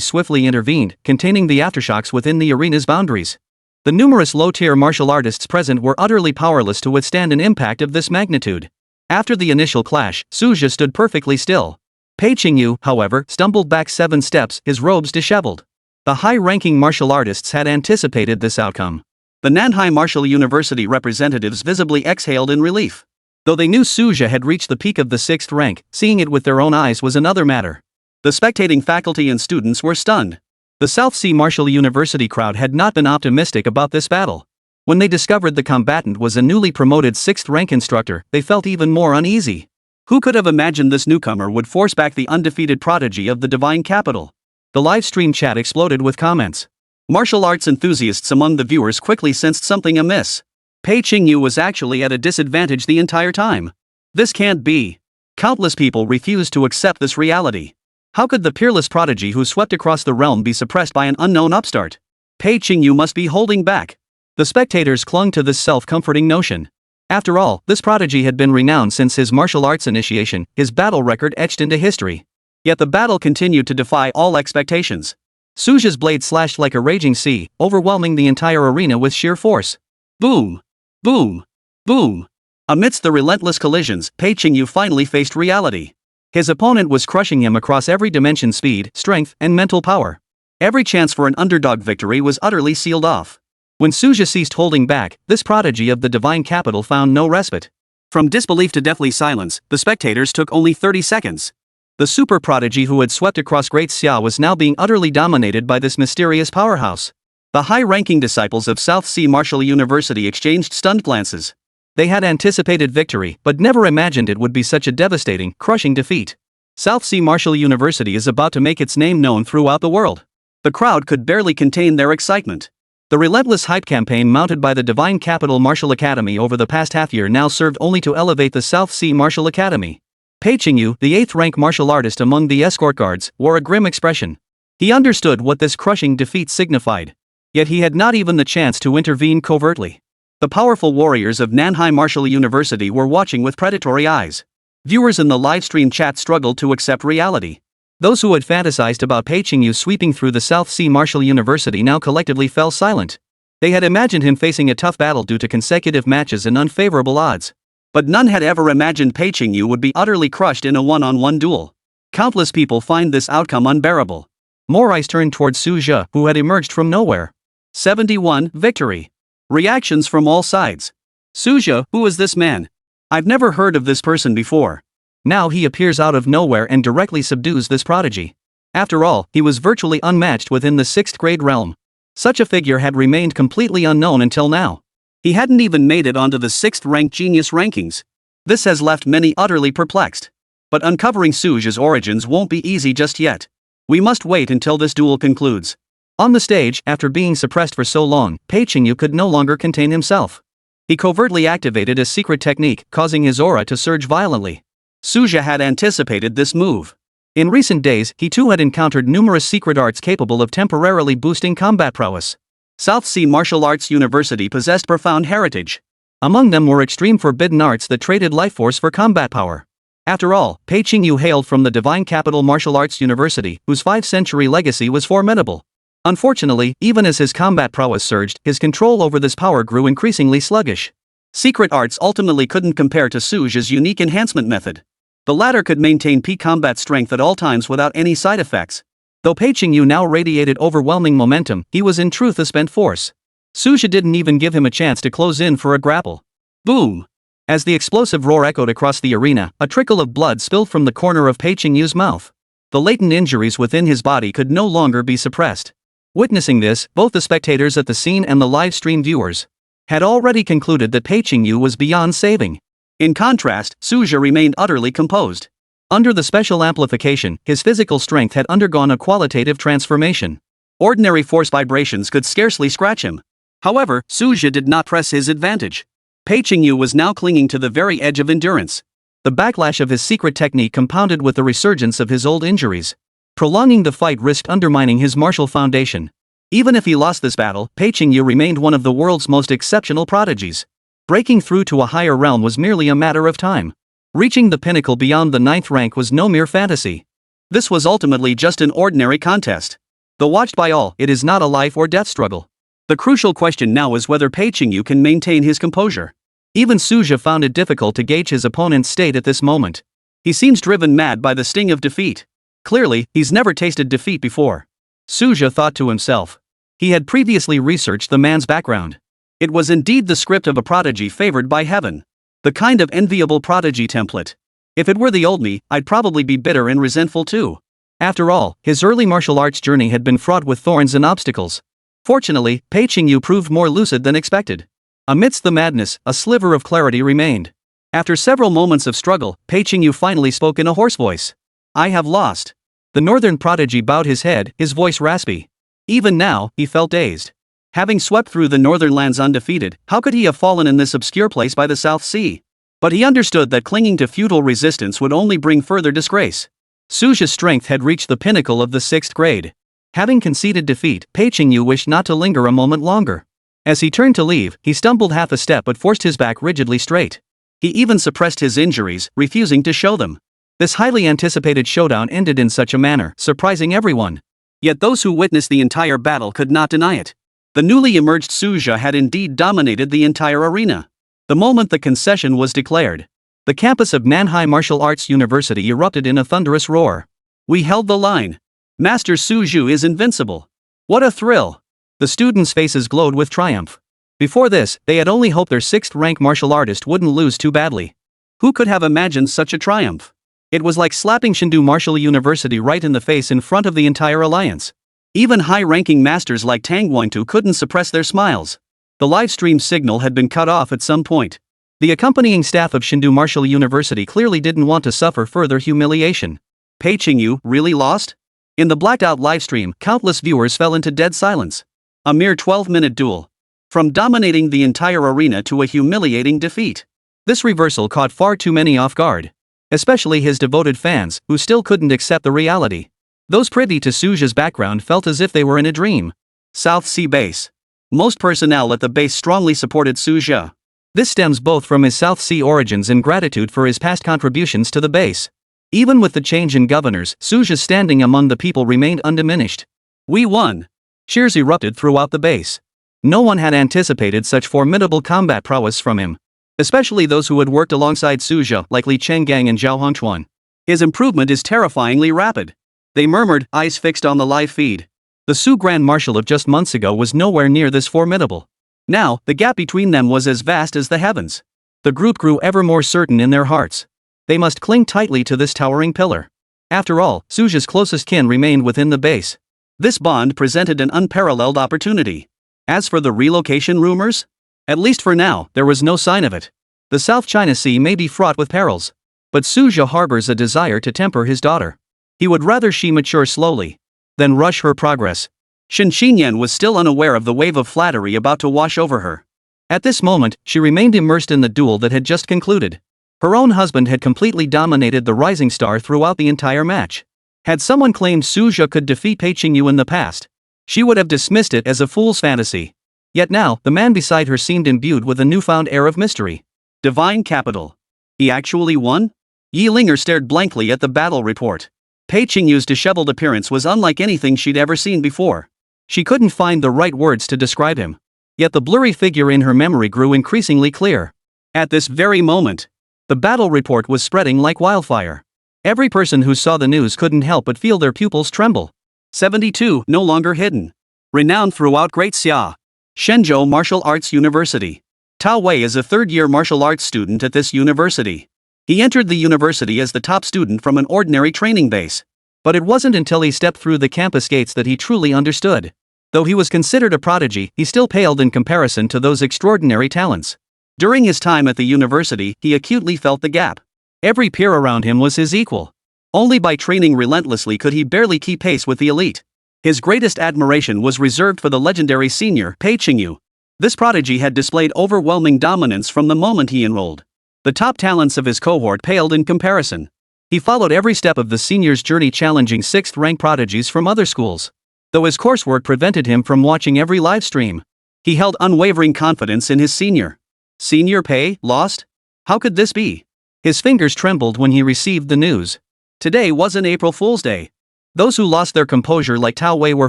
swiftly intervened, containing the aftershocks within the arena's boundaries. The numerous low-tier martial artists present were utterly powerless to withstand an impact of this magnitude. After the initial clash, Suja stood perfectly still. Pei Qingyu, however, stumbled back 7 steps, his robes disheveled. The high-ranking martial artists had anticipated this outcome. The Nanhai Martial University representatives visibly exhaled in relief. Though they knew Suja had reached the peak of the 6th rank, seeing it with their own eyes was another matter. The spectating faculty and students were stunned. The South Sea Martial University crowd had not been optimistic about this battle. When they discovered the combatant was a newly promoted 6th rank instructor, they felt even more uneasy. Who could have imagined this newcomer would force back the undefeated prodigy of the divine capital? The live stream chat exploded with comments. Martial arts enthusiasts among the viewers quickly sensed something amiss. Pei Qingyu was actually at a disadvantage the entire time. This can't be. Countless people refused to accept this reality. How could the peerless prodigy who swept across the realm be suppressed by an unknown upstart? Pei Qingyu must be holding back. The spectators clung to this self-comforting notion. After all, this prodigy had been renowned since his martial arts initiation, his battle record etched into history. Yet the battle continued to defy all expectations. Suja's blade slashed like a raging sea, overwhelming the entire arena with sheer force. Boom! Boom! Boom! Amidst the relentless collisions, Pei Qingyu finally faced reality. His opponent was crushing him across every dimension: speed, strength, and mental power. Every chance for an underdog victory was utterly sealed off. When Suja ceased holding back, this prodigy of the divine capital found no respite. From disbelief to deathly silence, the spectators took only 30 seconds. The super prodigy who had swept across Great Xia was now being utterly dominated by this mysterious powerhouse. The high-ranking disciples of South Sea Martial University exchanged stunned glances. They had anticipated victory, but never imagined it would be such a devastating, crushing defeat. South Sea Martial University is about to make its name known throughout the world. The crowd could barely contain their excitement. The relentless hype campaign mounted by the Divine Capital Martial Academy over the past half-year now served only to elevate the South Sea Martial Academy. Pei Qingyu, the 8th-rank martial artist among the escort guards, wore a grim expression. He understood what this crushing defeat signified. Yet he had not even the chance to intervene covertly. The powerful warriors of Nanhai Martial University were watching with predatory eyes. Viewers in the livestream chat struggled to accept reality. Those who had fantasized about Pei Qingyu sweeping through the South Sea Martial University now collectively fell silent. They had imagined him facing a tough battle due to consecutive matches and unfavorable odds. But none had ever imagined Pei Qingyu would be utterly crushed in a one-on-one duel. Countless people find this outcome unbearable. More eyes turned towards Suja, who had emerged from nowhere. 71. Victory. Reactions from all sides. Suja, who is this man? I've never heard of this person before. Now he appears out of nowhere and directly subdues this prodigy. After all, he was virtually unmatched within the 6th grade realm. Such a figure had remained completely unknown until now. He hadn't even made it onto the 6th-ranked genius rankings. This has left many utterly perplexed. But uncovering Suja's origins won't be easy just yet. We must wait until this duel concludes. On the stage, after being suppressed for so long, Pei Qingyu could no longer contain himself. He covertly activated a secret technique, causing his aura to surge violently. Suja had anticipated this move. In recent days, he too had encountered numerous secret arts capable of temporarily boosting combat prowess. South Sea Martial Arts University possessed profound heritage. Among them were extreme forbidden arts that traded life force for combat power. After all, Pei Qingyu hailed from the Divine Capital Martial Arts University, whose 5th-century legacy was formidable. Unfortunately, even as his combat prowess surged, his control over this power grew increasingly sluggish. Secret arts ultimately couldn't compare to Suja's unique enhancement method. The latter could maintain peak combat strength at all times without any side effects. Though Pei Qingyu now radiated overwhelming momentum, he was in truth a spent force. Suja didn't even give him a chance to close in for a grapple. Boom! As the explosive roar echoed across the arena, a trickle of blood spilled from the corner of Pei Qingyu's mouth. The latent injuries within his body could no longer be suppressed. Witnessing this, both the spectators at the scene and the live stream viewers had already concluded that Pei Qingyu was beyond saving. In contrast, Suja remained utterly composed. Under the special amplification, his physical strength had undergone a qualitative transformation. Ordinary force vibrations could scarcely scratch him. However, Suja did not press his advantage. Pei Qingyu was now clinging to the very edge of endurance. The backlash of his secret technique compounded with the resurgence of his old injuries. Prolonging the fight risked undermining his martial foundation. Even if he lost this battle, Pei Qingyu remained one of the world's most exceptional prodigies. Breaking through to a higher realm was merely a matter of time. Reaching the pinnacle beyond the 9th rank was no mere fantasy. This was ultimately just an ordinary contest. Though watched by all, it is not a life or death struggle. The crucial question now is whether Pei Qingyu can maintain his composure. Even Suja found it difficult to gauge his opponent's state at this moment. He seems driven mad by the sting of defeat. Clearly, he's never tasted defeat before. Suja thought to himself. He had previously researched the man's background. It was indeed the script of a prodigy favored by heaven. The kind of enviable prodigy template. If it were the old me, I'd probably be bitter and resentful too. After all, his early martial arts journey had been fraught with thorns and obstacles. Fortunately, Pei Qingyu proved more lucid than expected. Amidst the madness, a sliver of clarity remained. After several moments of struggle, Pei Qingyu finally spoke in a hoarse voice. I have lost. The northern prodigy bowed his head, his voice raspy. Even now, he felt dazed. Having swept through the northern lands undefeated, how could he have fallen in this obscure place by the South Sea? But he understood that clinging to futile resistance would only bring further disgrace. Suja's strength had reached the pinnacle of the 6th grade. Having conceded defeat, Pei Qingyu wished not to linger a moment longer. As he turned to leave, he stumbled half a step but forced his back rigidly straight. He even suppressed his injuries, refusing to show them. This highly anticipated showdown ended in such a manner, surprising everyone. Yet those who witnessed the entire battle could not deny it. The newly emerged Suja had indeed dominated the entire arena. The moment the concession was declared, the campus of Manhwa Martial Arts University erupted in a thunderous roar. We held the line. Master Suju is invincible. What a thrill! The students' faces glowed with triumph. Before this, they had only hoped their 6th-rank martial artist wouldn't lose too badly. Who could have imagined such a triumph? It was like slapping Shindu Martial University right in the face in front of the entire alliance. Even high-ranking masters like Tang Guangtu couldn't suppress their smiles. The live-stream signal had been cut off at some point. The accompanying staff of Shindu Martial University clearly didn't want to suffer further humiliation. Pei Qingyu really lost? In the blacked-out livestream, countless viewers fell into dead silence. A mere 12-minute duel. From dominating the entire arena to a humiliating defeat. This reversal caught far too many off guard. Especially his devoted fans, who still couldn't accept the reality. Those privy to Suja's background felt as if they were in a dream. South Sea Base. Most personnel at the base strongly supported Suja. This stems both from his South Sea origins and gratitude for his past contributions to the base. Even with the change in governors, Suja's standing among the people remained undiminished. We won! Cheers erupted throughout the base. No one had anticipated such formidable combat prowess from him. Especially those who had worked alongside Suja like Li Chenggang and Zhao Hongchuan. His improvement is terrifyingly rapid. They murmured, eyes fixed on the live feed. The Su Grand Marshal of just months ago was nowhere near this formidable. Now, the gap between them was as vast as the heavens. The group grew ever more certain in their hearts. They must cling tightly to this towering pillar. After all, Suja's closest kin remained within the base. This bond presented an unparalleled opportunity. As for the relocation rumors? At least for now, there was no sign of it. The South China Sea may be fraught with perils. But Suja harbors a desire to temper his daughter. He would rather she mature slowly than rush her progress. Shen Xinyan was still unaware of the wave of flattery about to wash over her. At this moment, she remained immersed in the duel that had just concluded. Her own husband had completely dominated the rising star throughout the entire match. Had someone claimed Suja could defeat Pei Qingyu in the past, she would have dismissed it as a fool's fantasy. Yet now, the man beside her seemed imbued with a newfound air of mystery. Divine capital. He actually won? Yi Linger stared blankly at the battle report. Pei Qingyu's disheveled appearance was unlike anything she'd ever seen before. She couldn't find the right words to describe him. Yet the blurry figure in her memory grew increasingly clear. At this very moment, the battle report was spreading like wildfire. Every person who saw the news couldn't help but feel their pupils tremble. 72, no longer hidden. Renowned throughout Great Xia. Shenzhou Martial Arts University. Tao Wei is a third-year martial arts student at this university. He entered the university as the top student from an ordinary training base. But it wasn't until he stepped through the campus gates that he truly understood. Though he was considered a prodigy, he still paled in comparison to those extraordinary talents. During his time at the university, he acutely felt the gap. Every peer around him was his equal. Only by training relentlessly could he barely keep pace with the elite. His greatest admiration was reserved for the legendary senior, Pei Qingyu. This prodigy had displayed overwhelming dominance from the moment he enrolled. The top talents of his cohort paled in comparison. He followed every step of the senior's journey, challenging 6th-rank prodigies from other schools. Though his coursework prevented him from watching every live stream, he held unwavering confidence in his senior. Senior Pei lost? How could this be? His fingers trembled when he received the news. Today wasn't April Fool's Day. Those who lost their composure like Tao Wei were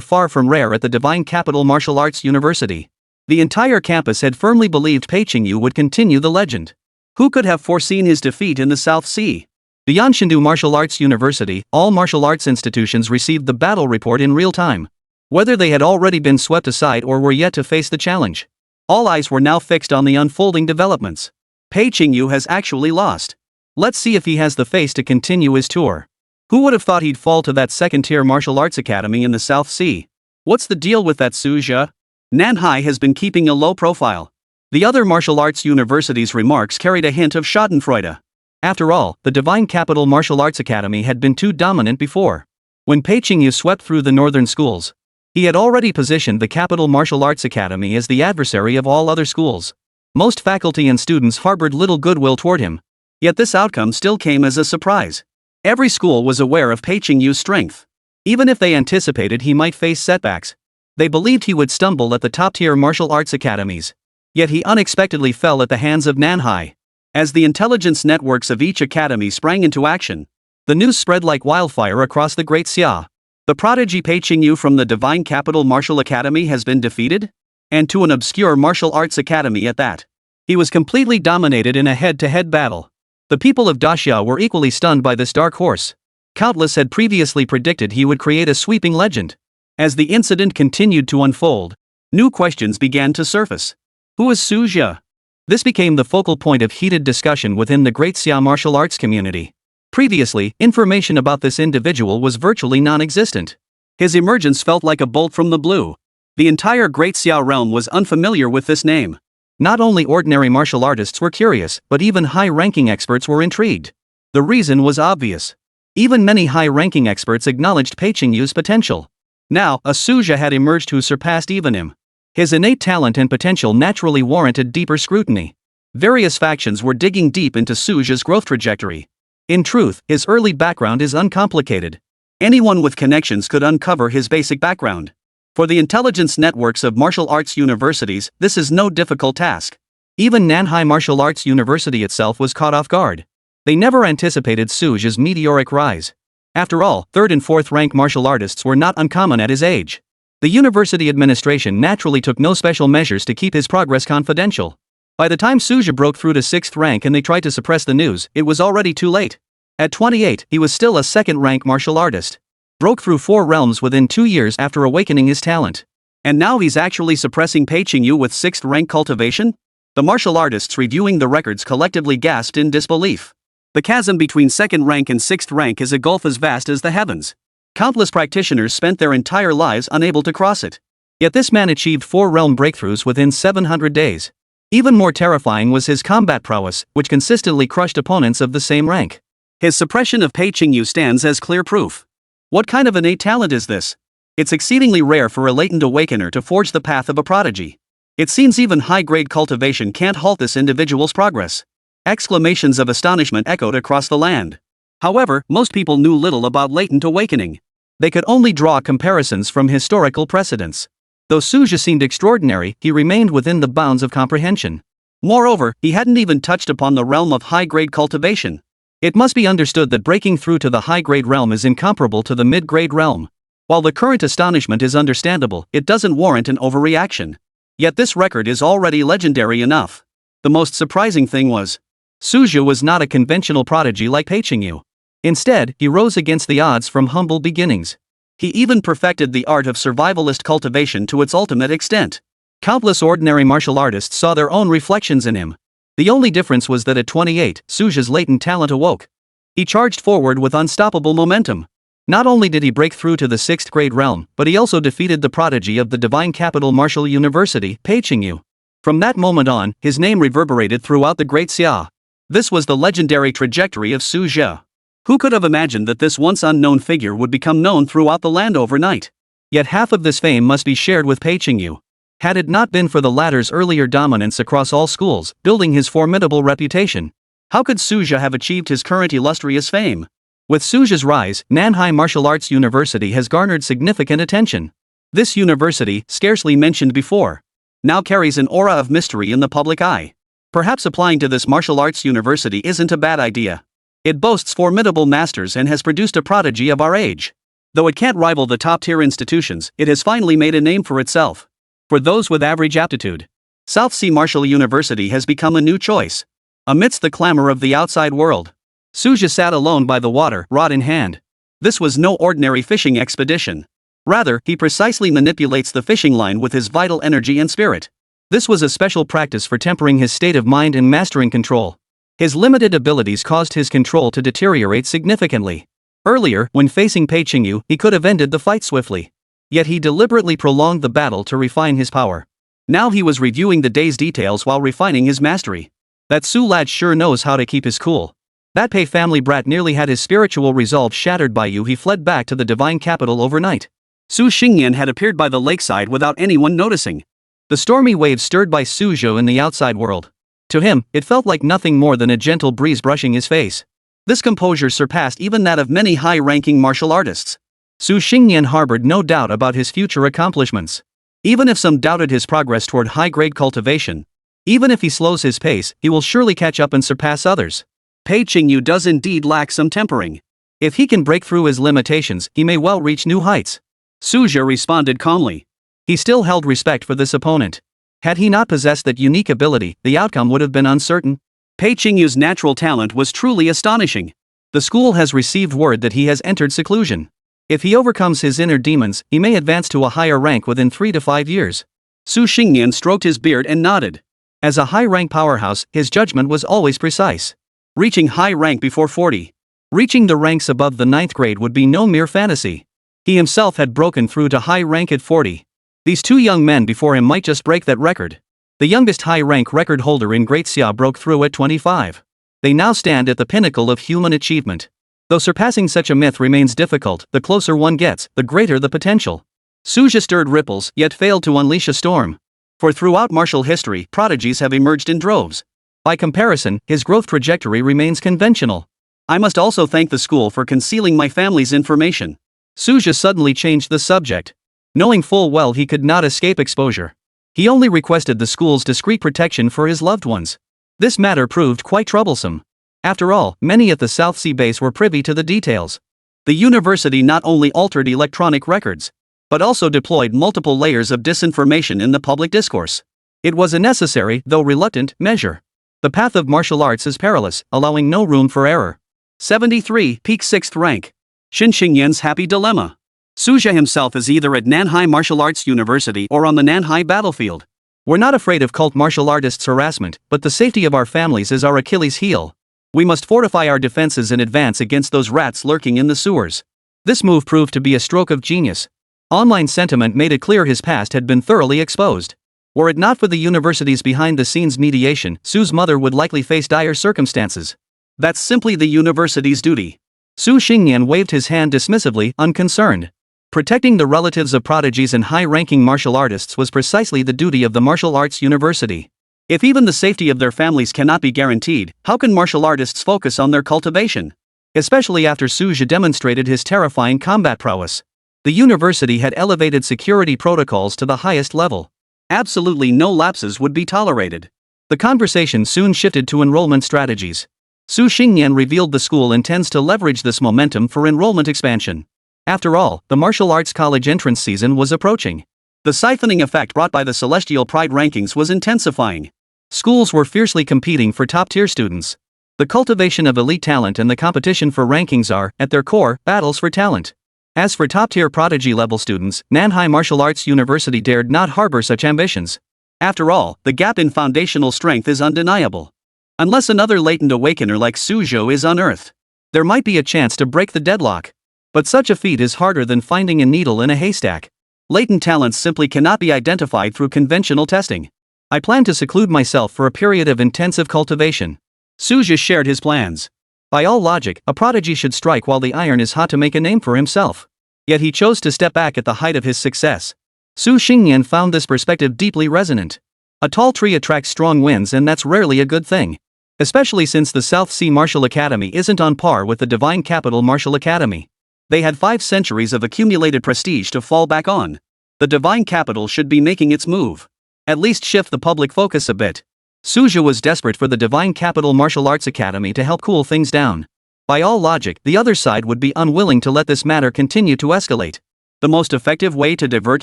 far from rare at the Divine Capital Martial Arts University. The entire campus had firmly believed Pei Qingyu would continue the legend. Who could have foreseen his defeat in the South Sea? Beyond Shindu Martial Arts University, all martial arts institutions received the battle report in real time. Whether they had already been swept aside or were yet to face the challenge, all eyes were now fixed on the unfolding developments. Pei Qingyu has actually lost. Let's see if he has the face to continue his tour. Who would have thought he'd fall to that second-tier martial arts academy in the South Sea? What's the deal with that Suja? Nanhai has been keeping a low profile. The other martial arts university's remarks carried a hint of schadenfreude. After all, the Divine Capital Martial Arts Academy had been too dominant before. When Pei Qingyu swept through the northern schools, he had already positioned the Capital Martial Arts Academy as the adversary of all other schools. Most faculty and students harbored little goodwill toward him. Yet this outcome still came as a surprise. Every school was aware of Pei Qingyu's strength. Even if they anticipated he might face setbacks, they believed he would stumble at the top-tier martial arts academies. Yet he unexpectedly fell at the hands of Nanhai. As the intelligence networks of each academy sprang into action, the news spread like wildfire across the Great Xia. The prodigy Pei Qingyu from the Divine Capital Martial Academy has been defeated? And to an obscure martial arts academy at that. He was completely dominated in a head-to-head battle. The people of Daxia were equally stunned by this dark horse. Countless had previously predicted he would create a sweeping legend. As the incident continued to unfold, new questions began to surface. Who is Su Jia? This became the focal point of heated discussion within the Great Xia martial arts community. Previously, information about this individual was virtually non-existent. His emergence felt like a bolt from the blue. The entire Great Xia realm was unfamiliar with this name. Not only ordinary martial artists were curious, but even high-ranking experts were intrigued. The reason was obvious. Even many high-ranking experts acknowledged Pei Qingyu's potential. Now, a Su Jia had emerged who surpassed even him. His innate talent and potential naturally warranted deeper scrutiny. Various factions were digging deep into Su Jia's growth trajectory. In truth, his early background is uncomplicated. Anyone with connections could uncover his basic background. For the intelligence networks of martial arts universities, this is no difficult task. Even Nanhai Martial Arts University itself was caught off guard. They never anticipated Su Jia's meteoric rise. After all, 3rd and 4th rank martial artists were not uncommon at his age. The university administration naturally took no special measures to keep his progress confidential. By the time Su Jia broke through to 6th rank and they tried to suppress the news, it was already too late. At 28, he was still a 2nd rank martial artist. Broke through 4 realms within 2 years after awakening his talent. And now he's actually suppressing Pei Qingyu with 6th rank cultivation? The martial artists reviewing the records collectively gasped in disbelief. The chasm between 2nd rank and 6th rank is a gulf as vast as the heavens. Countless practitioners spent their entire lives unable to cross it. Yet this man achieved 4 realm breakthroughs within 700 days. Even more terrifying was his combat prowess, which consistently crushed opponents of the same rank. His suppression of Pei Qingyu stands as clear proof. What kind of innate talent is this? It's exceedingly rare for a latent awakener to forge the path of a prodigy. It seems even high-grade cultivation can't halt this individual's progress. Exclamations of astonishment echoed across the land. However, most people knew little about latent awakening. They could only draw comparisons from historical precedents. Though Su Jia seemed extraordinary, he remained within the bounds of comprehension. Moreover, he hadn't even touched upon the realm of high-grade cultivation. It must be understood that breaking through to the high-grade realm is incomparable to the mid-grade realm. While the current astonishment is understandable, it doesn't warrant an overreaction. Yet this record is already legendary enough. The most surprising thing was, Su Jia was not a conventional prodigy like Pei Qingyu. Instead, he rose against the odds from humble beginnings. He even perfected the art of survivalist cultivation to its ultimate extent. Countless ordinary martial artists saw their own reflections in him. The only difference was that at 28, Su Jia's latent talent awoke. He charged forward with unstoppable momentum. Not only did he break through to the 6th grade realm, but he also defeated the prodigy of the Divine Capital Martial University, Pei Qingyu. From that moment on, his name reverberated throughout the Great Xia. This was the legendary trajectory of Su Jia. Who could have imagined that this once unknown figure would become known throughout the land overnight? Yet half of this fame must be shared with Pei Qingyu. Had it not been for the latter's earlier dominance across all schools, building his formidable reputation, how could Su Jia have achieved his current illustrious fame? With Su Jia's rise, Nanhai Martial Arts University has garnered significant attention. This university, scarcely mentioned before, now carries an aura of mystery in the public eye. Perhaps applying to this martial arts university isn't a bad idea. It boasts formidable masters and has produced a prodigy of our age. Though it can't rival the top-tier institutions, it has finally made a name for itself. For those with average aptitude, South Sea Martial University has become a new choice. Amidst the clamor of the outside world, Su Jia sat alone by the water, rod in hand. This was no ordinary fishing expedition. Rather, he precisely manipulates the fishing line with his vital energy and spirit. This was a special practice for tempering his state of mind and mastering control. His limited abilities caused his control to deteriorate significantly. Earlier, when facing Pei Qingyu, he could have ended the fight swiftly. Yet he deliberately prolonged the battle to refine his power. Now he was reviewing the day's details while refining his mastery. That Su lad sure knows how to keep his cool. That Pei family brat nearly had his spiritual resolve shattered by you. He fled back to the divine capital overnight. Su Xingyan had appeared by the lakeside without anyone noticing. The stormy waves stirred by Suzhou in the outside world. To him, it felt like nothing more than a gentle breeze brushing his face. This composure surpassed even that of many high-ranking martial artists. Su Xingyan harbored no doubt about his future accomplishments. Even if some doubted his progress toward high-grade cultivation, even if he slows his pace, he will surely catch up and surpass others. Pei Qingyu does indeed lack some tempering. If he can break through his limitations, he may well reach new heights. Suzhou responded calmly. He still held respect for this opponent. Had he not possessed that unique ability, the outcome would have been uncertain. Pei Qingyu's natural talent was truly astonishing. The school has received word that he has entered seclusion. If he overcomes his inner demons, he may advance to a higher rank within 3 to 5 years. Su Xingyan stroked his beard and nodded. As a high-rank powerhouse, his judgment was always precise. Reaching high rank before 40. Reaching the ranks above the 9th grade would be no mere fantasy. He himself had broken through to high rank at 40. These two young men before him might just break that record. The youngest high-rank record holder in Great Xia broke through at 25. They now stand at the pinnacle of human achievement. Though surpassing such a myth remains difficult, the closer one gets, the greater the potential. Suzhou stirred ripples, yet failed to unleash a storm. For throughout martial history, prodigies have emerged in droves. By comparison, his growth trajectory remains conventional. I must also thank the school for concealing my family's information. Suzhou suddenly changed the subject. Knowing full well he could not escape exposure, he only requested the school's discreet protection for his loved ones. This matter proved quite troublesome. After all, many at the South Sea base were privy to the details. The university not only altered electronic records, but also deployed multiple layers of disinformation in the public discourse. It was a necessary, though reluctant, measure. The path of martial arts is perilous, allowing no room for error. 73, peak 6th rank. Xin Xingyan's happy dilemma. Suzhou himself is either at Nanhai Martial Arts University or on the Nanhai battlefield. We're not afraid of cult martial artists' harassment, but the safety of our families is our Achilles heel. We must fortify our defenses in advance against those rats lurking in the sewers. This move proved to be a stroke of genius. Online sentiment made it clear his past had been thoroughly exposed. Were it not for the university's behind-the-scenes mediation, Su's mother would likely face dire circumstances. That's simply the university's duty. Su Xingyan waved his hand dismissively, unconcerned. Protecting the relatives of prodigies and high-ranking martial artists was precisely the duty of the martial arts university. If even the safety of their families cannot be guaranteed, how can martial artists focus on their cultivation? Especially after Suzhou demonstrated his terrifying combat prowess. The university had elevated security protocols to the highest level. Absolutely no lapses would be tolerated. The conversation soon shifted to enrollment strategies. Su Xingyan revealed the school intends to leverage this momentum for enrollment expansion. After all, the martial arts college entrance season was approaching. The siphoning effect brought by the Celestial Pride rankings was intensifying. Schools were fiercely competing for top-tier students. The cultivation of elite talent and the competition for rankings are, at their core, battles for talent. As for top-tier prodigy-level students, Nanhai Martial Arts University dared not harbor such ambitions. After all, the gap in foundational strength is undeniable. Unless another latent awakener like Suzhou is unearthed, there might be a chance to break the deadlock. But such a feat is harder than finding a needle in a haystack. Latent talents simply cannot be identified through conventional testing. I plan to seclude myself for a period of intensive cultivation. Suzhou shared his plans. By all logic, a prodigy should strike while the iron is hot to make a name for himself. Yet he chose to step back at the height of his success. Su Xingyan found this perspective deeply resonant. A tall tree attracts strong winds, and that's rarely a good thing. Especially since the South Sea Martial Academy isn't on par with the Divine Capital Martial Academy. They had 5 centuries of accumulated prestige to fall back on. The Divine Capital should be making its move. At least shift the public focus a bit. Suzhou was desperate for the Divine Capital Martial Arts Academy to help cool things down. By all logic, the other side would be unwilling to let this matter continue to escalate. The most effective way to divert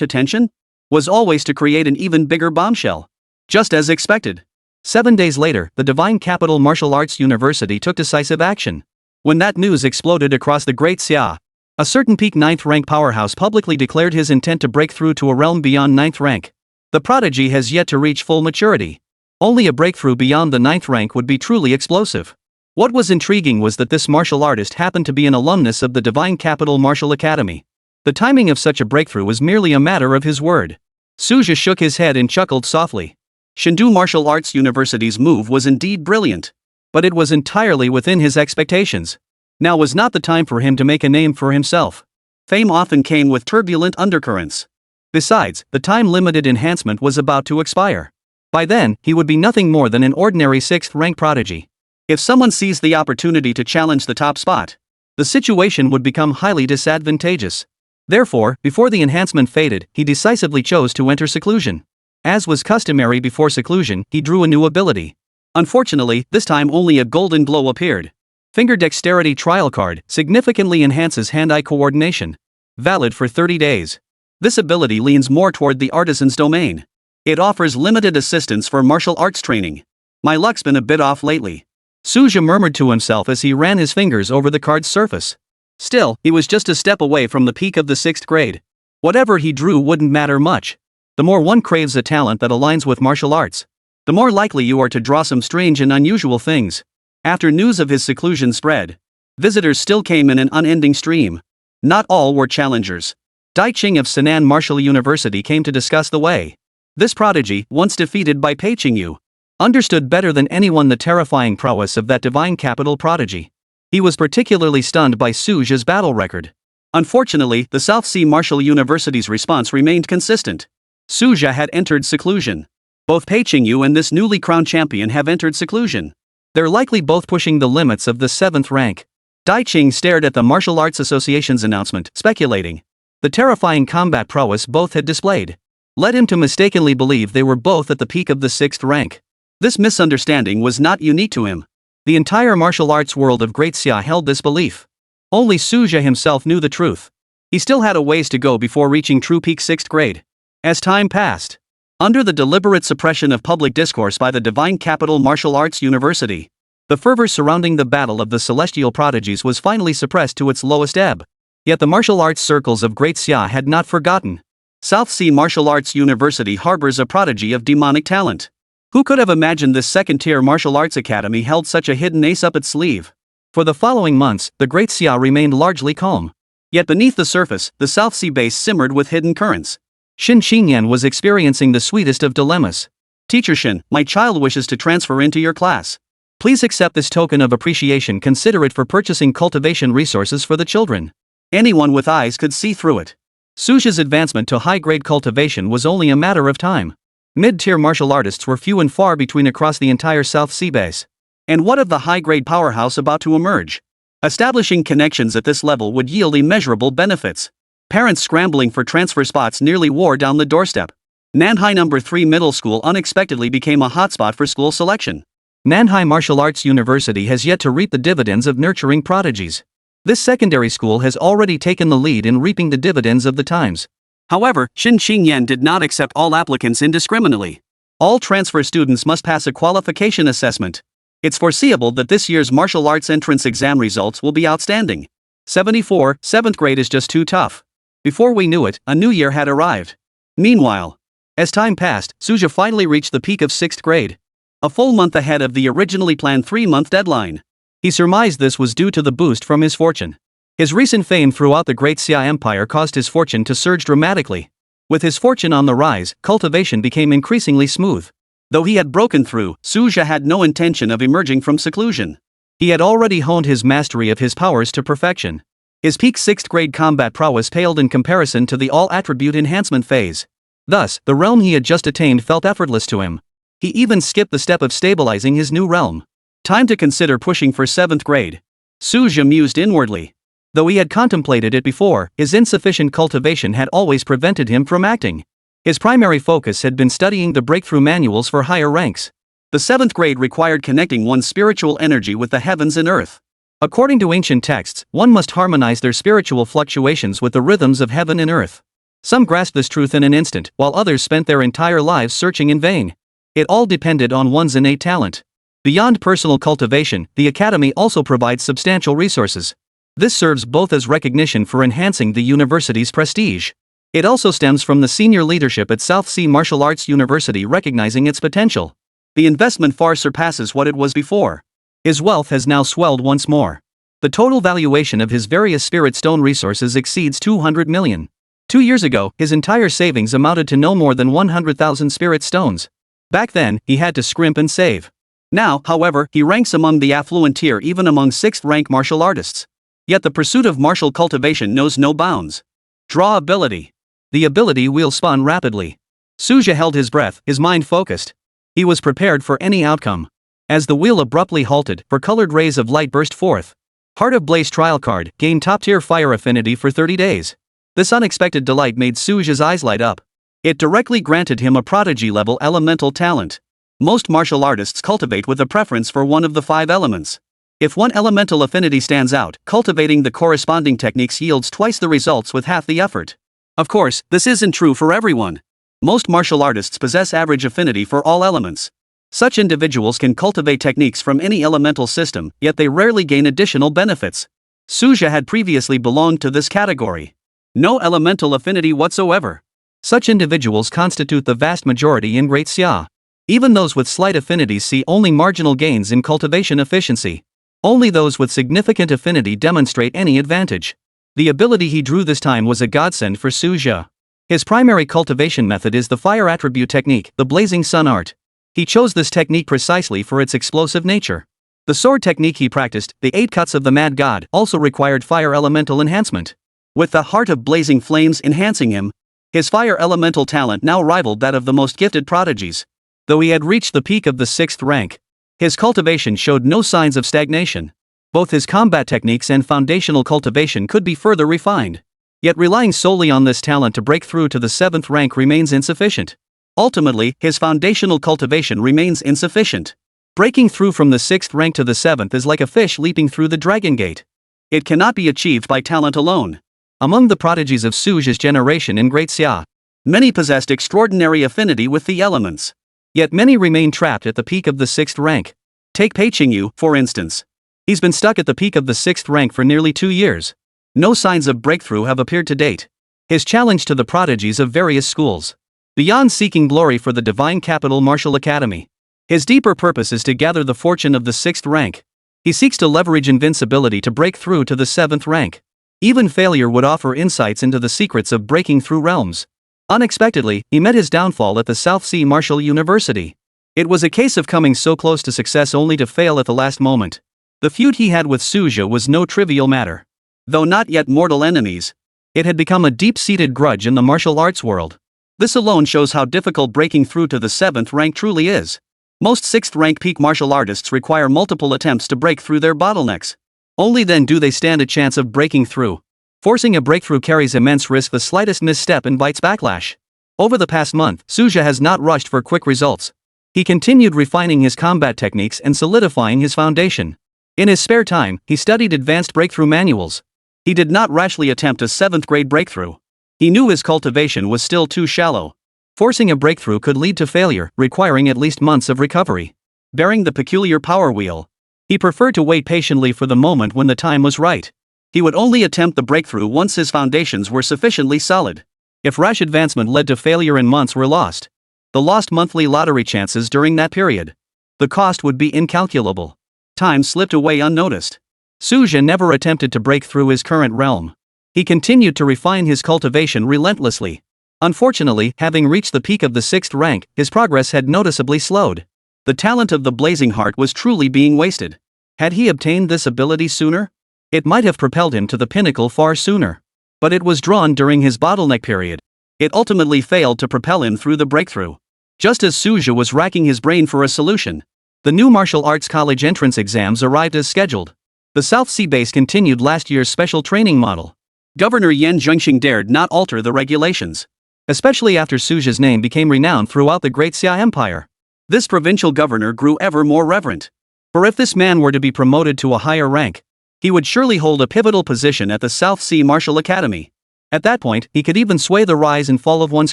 attention was always to create an even bigger bombshell. Just as expected. 7 days later, the Divine Capital Martial Arts University took decisive action. When that news exploded across the Great Xia, a certain peak 9th rank powerhouse publicly declared his intent to break through to a realm beyond 9th rank. The prodigy has yet to reach full maturity. Only a breakthrough beyond the 9th rank would be truly explosive. What was intriguing was that this martial artist happened to be an alumnus of the Divine Capital Martial Academy. The timing of such a breakthrough was merely a matter of his word. Suja shook his head and chuckled softly. Shindu Martial Arts University's move was indeed brilliant. But it was entirely within his expectations. Now was not the time for him to make a name for himself. Fame often came with turbulent undercurrents. Besides, the time-limited enhancement was about to expire. By then, he would be nothing more than an ordinary 6th-rank prodigy. If someone seized the opportunity to challenge the top spot, the situation would become highly disadvantageous. Therefore, before the enhancement faded, he decisively chose to enter seclusion. As was customary before seclusion, he drew a new ability. Unfortunately, this time only a golden glow appeared. Finger Dexterity Trial Card significantly enhances hand-eye coordination. Valid for 30 days. This ability leans more toward the artisan's domain. It offers limited assistance for martial arts training. My luck's been a bit off lately. Suja murmured to himself as he ran his fingers over the card's surface. Still, he was just a step away from the peak of the 6th grade. Whatever he drew wouldn't matter much. The more one craves a talent that aligns with martial arts, the more likely you are to draw some strange and unusual things. After news of his seclusion spread, visitors still came in an unending stream. Not all were challengers. Dai Qing of Sinan Martial University came to discuss the way. This prodigy, once defeated by Pei Qingyu, understood better than anyone the terrifying prowess of that divine capital prodigy. He was particularly stunned by Suja's battle record. Unfortunately, the South Sea Martial University's response remained consistent. Suja had entered seclusion. Both Pei Qingyu and this newly crowned champion have entered seclusion. They're likely both pushing the limits of the 7th rank. Dai Qing stared at the Martial Arts Association's announcement, speculating. The terrifying combat prowess both had displayed led him to mistakenly believe they were both at the peak of the 6th rank. This misunderstanding was not unique to him. The entire martial arts world of Great Xia held this belief. Only Suja himself knew the truth. He still had a ways to go before reaching true peak 6th grade. As time passed, under the deliberate suppression of public discourse by the Divine Capital Martial Arts University, the fervor surrounding the battle of the celestial prodigies was finally suppressed to its lowest ebb. Yet the martial arts circles of Great Xia had not forgotten. South Sea Martial Arts University harbors a prodigy of demonic talent. Who could have imagined this second-tier martial arts academy held such a hidden ace up its sleeve? For the following months, the Great Xia remained largely calm. Yet beneath the surface, the South Sea base simmered with hidden currents. Shin Qingyan was experiencing the sweetest of dilemmas. Teacher Shin, my child wishes to transfer into your class. Please accept this token of appreciation. Consider it for purchasing cultivation resources for the children. Anyone with eyes could see through it. Suja's advancement to high-grade cultivation was only a matter of time. Mid-tier martial artists were few and far between across the entire South Sea base. And what of the high-grade powerhouse about to emerge? Establishing connections at this level would yield immeasurable benefits. Parents scrambling for transfer spots nearly wore down the doorstep. Nanhai No. 3 Middle School unexpectedly became a hotspot for school selection. Nanhai Martial Arts University has yet to reap the dividends of nurturing prodigies. This secondary school has already taken the lead in reaping the dividends of the times. However, Shin Qingyan did not accept all applicants indiscriminately. All transfer students must pass a qualification assessment. It's foreseeable that this year's martial arts entrance exam results will be outstanding. 74, 7th grade is just too tough. Before we knew it, a new year had arrived. Meanwhile, as time passed, Suja finally reached the peak of 6th grade. A full month ahead of the originally planned 3-month deadline. He surmised this was due to the boost from his fortune. His recent fame throughout the Great Xia Empire caused his fortune to surge dramatically. With his fortune on the rise, cultivation became increasingly smooth. Though he had broken through, Suja had no intention of emerging from seclusion. He had already honed his mastery of his powers to perfection. His peak 6th grade combat prowess paled in comparison to the all-attribute enhancement phase. Thus, the realm he had just attained felt effortless to him. He even skipped the step of stabilizing his new realm. Time to consider pushing for 7th grade. Suja mused inwardly. Though he had contemplated it before, his insufficient cultivation had always prevented him from acting. His primary focus had been studying the breakthrough manuals for higher ranks. The 7th grade required connecting one's spiritual energy with the heavens and earth. According to ancient texts, one must harmonize their spiritual fluctuations with the rhythms of heaven and earth. Some grasped this truth in an instant, while others spent their entire lives searching in vain. It all depended on one's innate talent. Beyond personal cultivation, the academy also provides substantial resources. This serves both as recognition for enhancing the university's prestige. It also stems from the senior leadership at South Sea Martial Arts University recognizing its potential. The investment far surpasses what it was before. His wealth has now swelled once more. The total valuation of his various spirit stone resources exceeds 200 million. 2 years ago, his entire savings amounted to no more than 100,000 spirit stones. Back then, he had to scrimp and save. Now, however, he ranks among the affluent tier even among 6th-rank martial artists. Yet the pursuit of martial cultivation knows no bounds. Draw ability. The ability wheel spun rapidly. Suja held his breath, his mind focused. He was prepared for any outcome. As the wheel abruptly halted, four-colored rays of light burst forth. Heart of Blaze trial card, gain top-tier fire affinity for 30 days. This unexpected delight made Suja's eyes light up. It directly granted him a prodigy-level elemental talent. Most martial artists cultivate with a preference for one of the 5 elements. If one elemental affinity stands out, cultivating the corresponding techniques yields twice the results with half the effort. Of course, this isn't true for everyone. Most martial artists possess average affinity for all elements. Such individuals can cultivate techniques from any elemental system, yet they rarely gain additional benefits. Suja had previously belonged to this category. No elemental affinity whatsoever. Such individuals constitute the vast majority in Great Xia. Even those with slight affinities see only marginal gains in cultivation efficiency. Only those with significant affinity demonstrate any advantage. The ability he drew this time was a godsend for Suja. His primary cultivation method is the fire attribute technique, the Blazing Sun art. He chose this technique precisely for its explosive nature. The sword technique he practiced, the 8 cuts of the Mad God, also required fire elemental enhancement. With the Heart of Blazing Flames enhancing him, his fire elemental talent now rivaled that of the most gifted prodigies. Though he had reached the peak of the 6th rank, his cultivation showed no signs of stagnation. Both his combat techniques and foundational cultivation could be further refined. Yet relying solely on this talent to break through to the 7th rank remains insufficient. Ultimately, his foundational cultivation remains insufficient. Breaking through from the 6th rank to the 7th is like a fish leaping through the Dragon Gate. It cannot be achieved by talent alone. Among the prodigies of Suja's generation in Great Xia, many possessed extraordinary affinity with the elements. Yet many remain trapped at the peak of the 6th rank. Take Pei Qingyu, for instance. He's been stuck at the peak of the 6th rank for nearly 2 years. No signs of breakthrough have appeared to date. His challenge to the prodigies of various schools. Beyond seeking glory for the Divine Capital Martial Academy, his deeper purpose is to gather the fortune of the 6th rank. He seeks to leverage invincibility to break through to the 7th rank. Even failure would offer insights into the secrets of breaking through realms. Unexpectedly, he met his downfall at the South Sea Martial University. It was a case of coming so close to success only to fail at the last moment. The feud he had with Suja was no trivial matter. Though not yet mortal enemies, it had become a deep-seated grudge in the martial arts world. This alone shows how difficult breaking through to the 7th rank truly is. Most 6th rank peak martial artists require multiple attempts to break through their bottlenecks. Only then do they stand a chance of breaking through. Forcing a breakthrough carries immense risk. The slightest misstep invites backlash. Over the past month, Suja has not rushed for quick results. He continued refining his combat techniques and solidifying his foundation. In his spare time, he studied advanced breakthrough manuals. He did not rashly attempt a 7th grade breakthrough. He knew his cultivation was still too shallow. Forcing a breakthrough could lead to failure, requiring at least months of recovery. Bearing the peculiar power wheel, he preferred to wait patiently for the moment when the time was right. He would only attempt the breakthrough once his foundations were sufficiently solid. If rash advancement led to failure and months were lost, the lost monthly lottery chances during that period, the cost would be incalculable. Time slipped away unnoticed. Suja never attempted to break through his current realm. He continued to refine his cultivation relentlessly. Unfortunately, having reached the peak of the 6th rank, his progress had noticeably slowed. The talent of the Blazing Heart was truly being wasted. Had he obtained this ability sooner, it might have propelled him to the pinnacle far sooner. But it was drawn during his bottleneck period. It ultimately failed to propel him through the breakthrough. Just as Suja was racking his brain for a solution, the new martial arts college entrance exams arrived as scheduled. The South Sea base continued last year's special training model. Governor Yan Zhengxing dared not alter the regulations, especially after Suja's name became renowned throughout the Great Xia Empire. This provincial governor grew ever more reverent. For if this man were to be promoted to a higher rank, he would surely hold a pivotal position at the South Sea Martial Academy. At that point, he could even sway the rise and fall of one's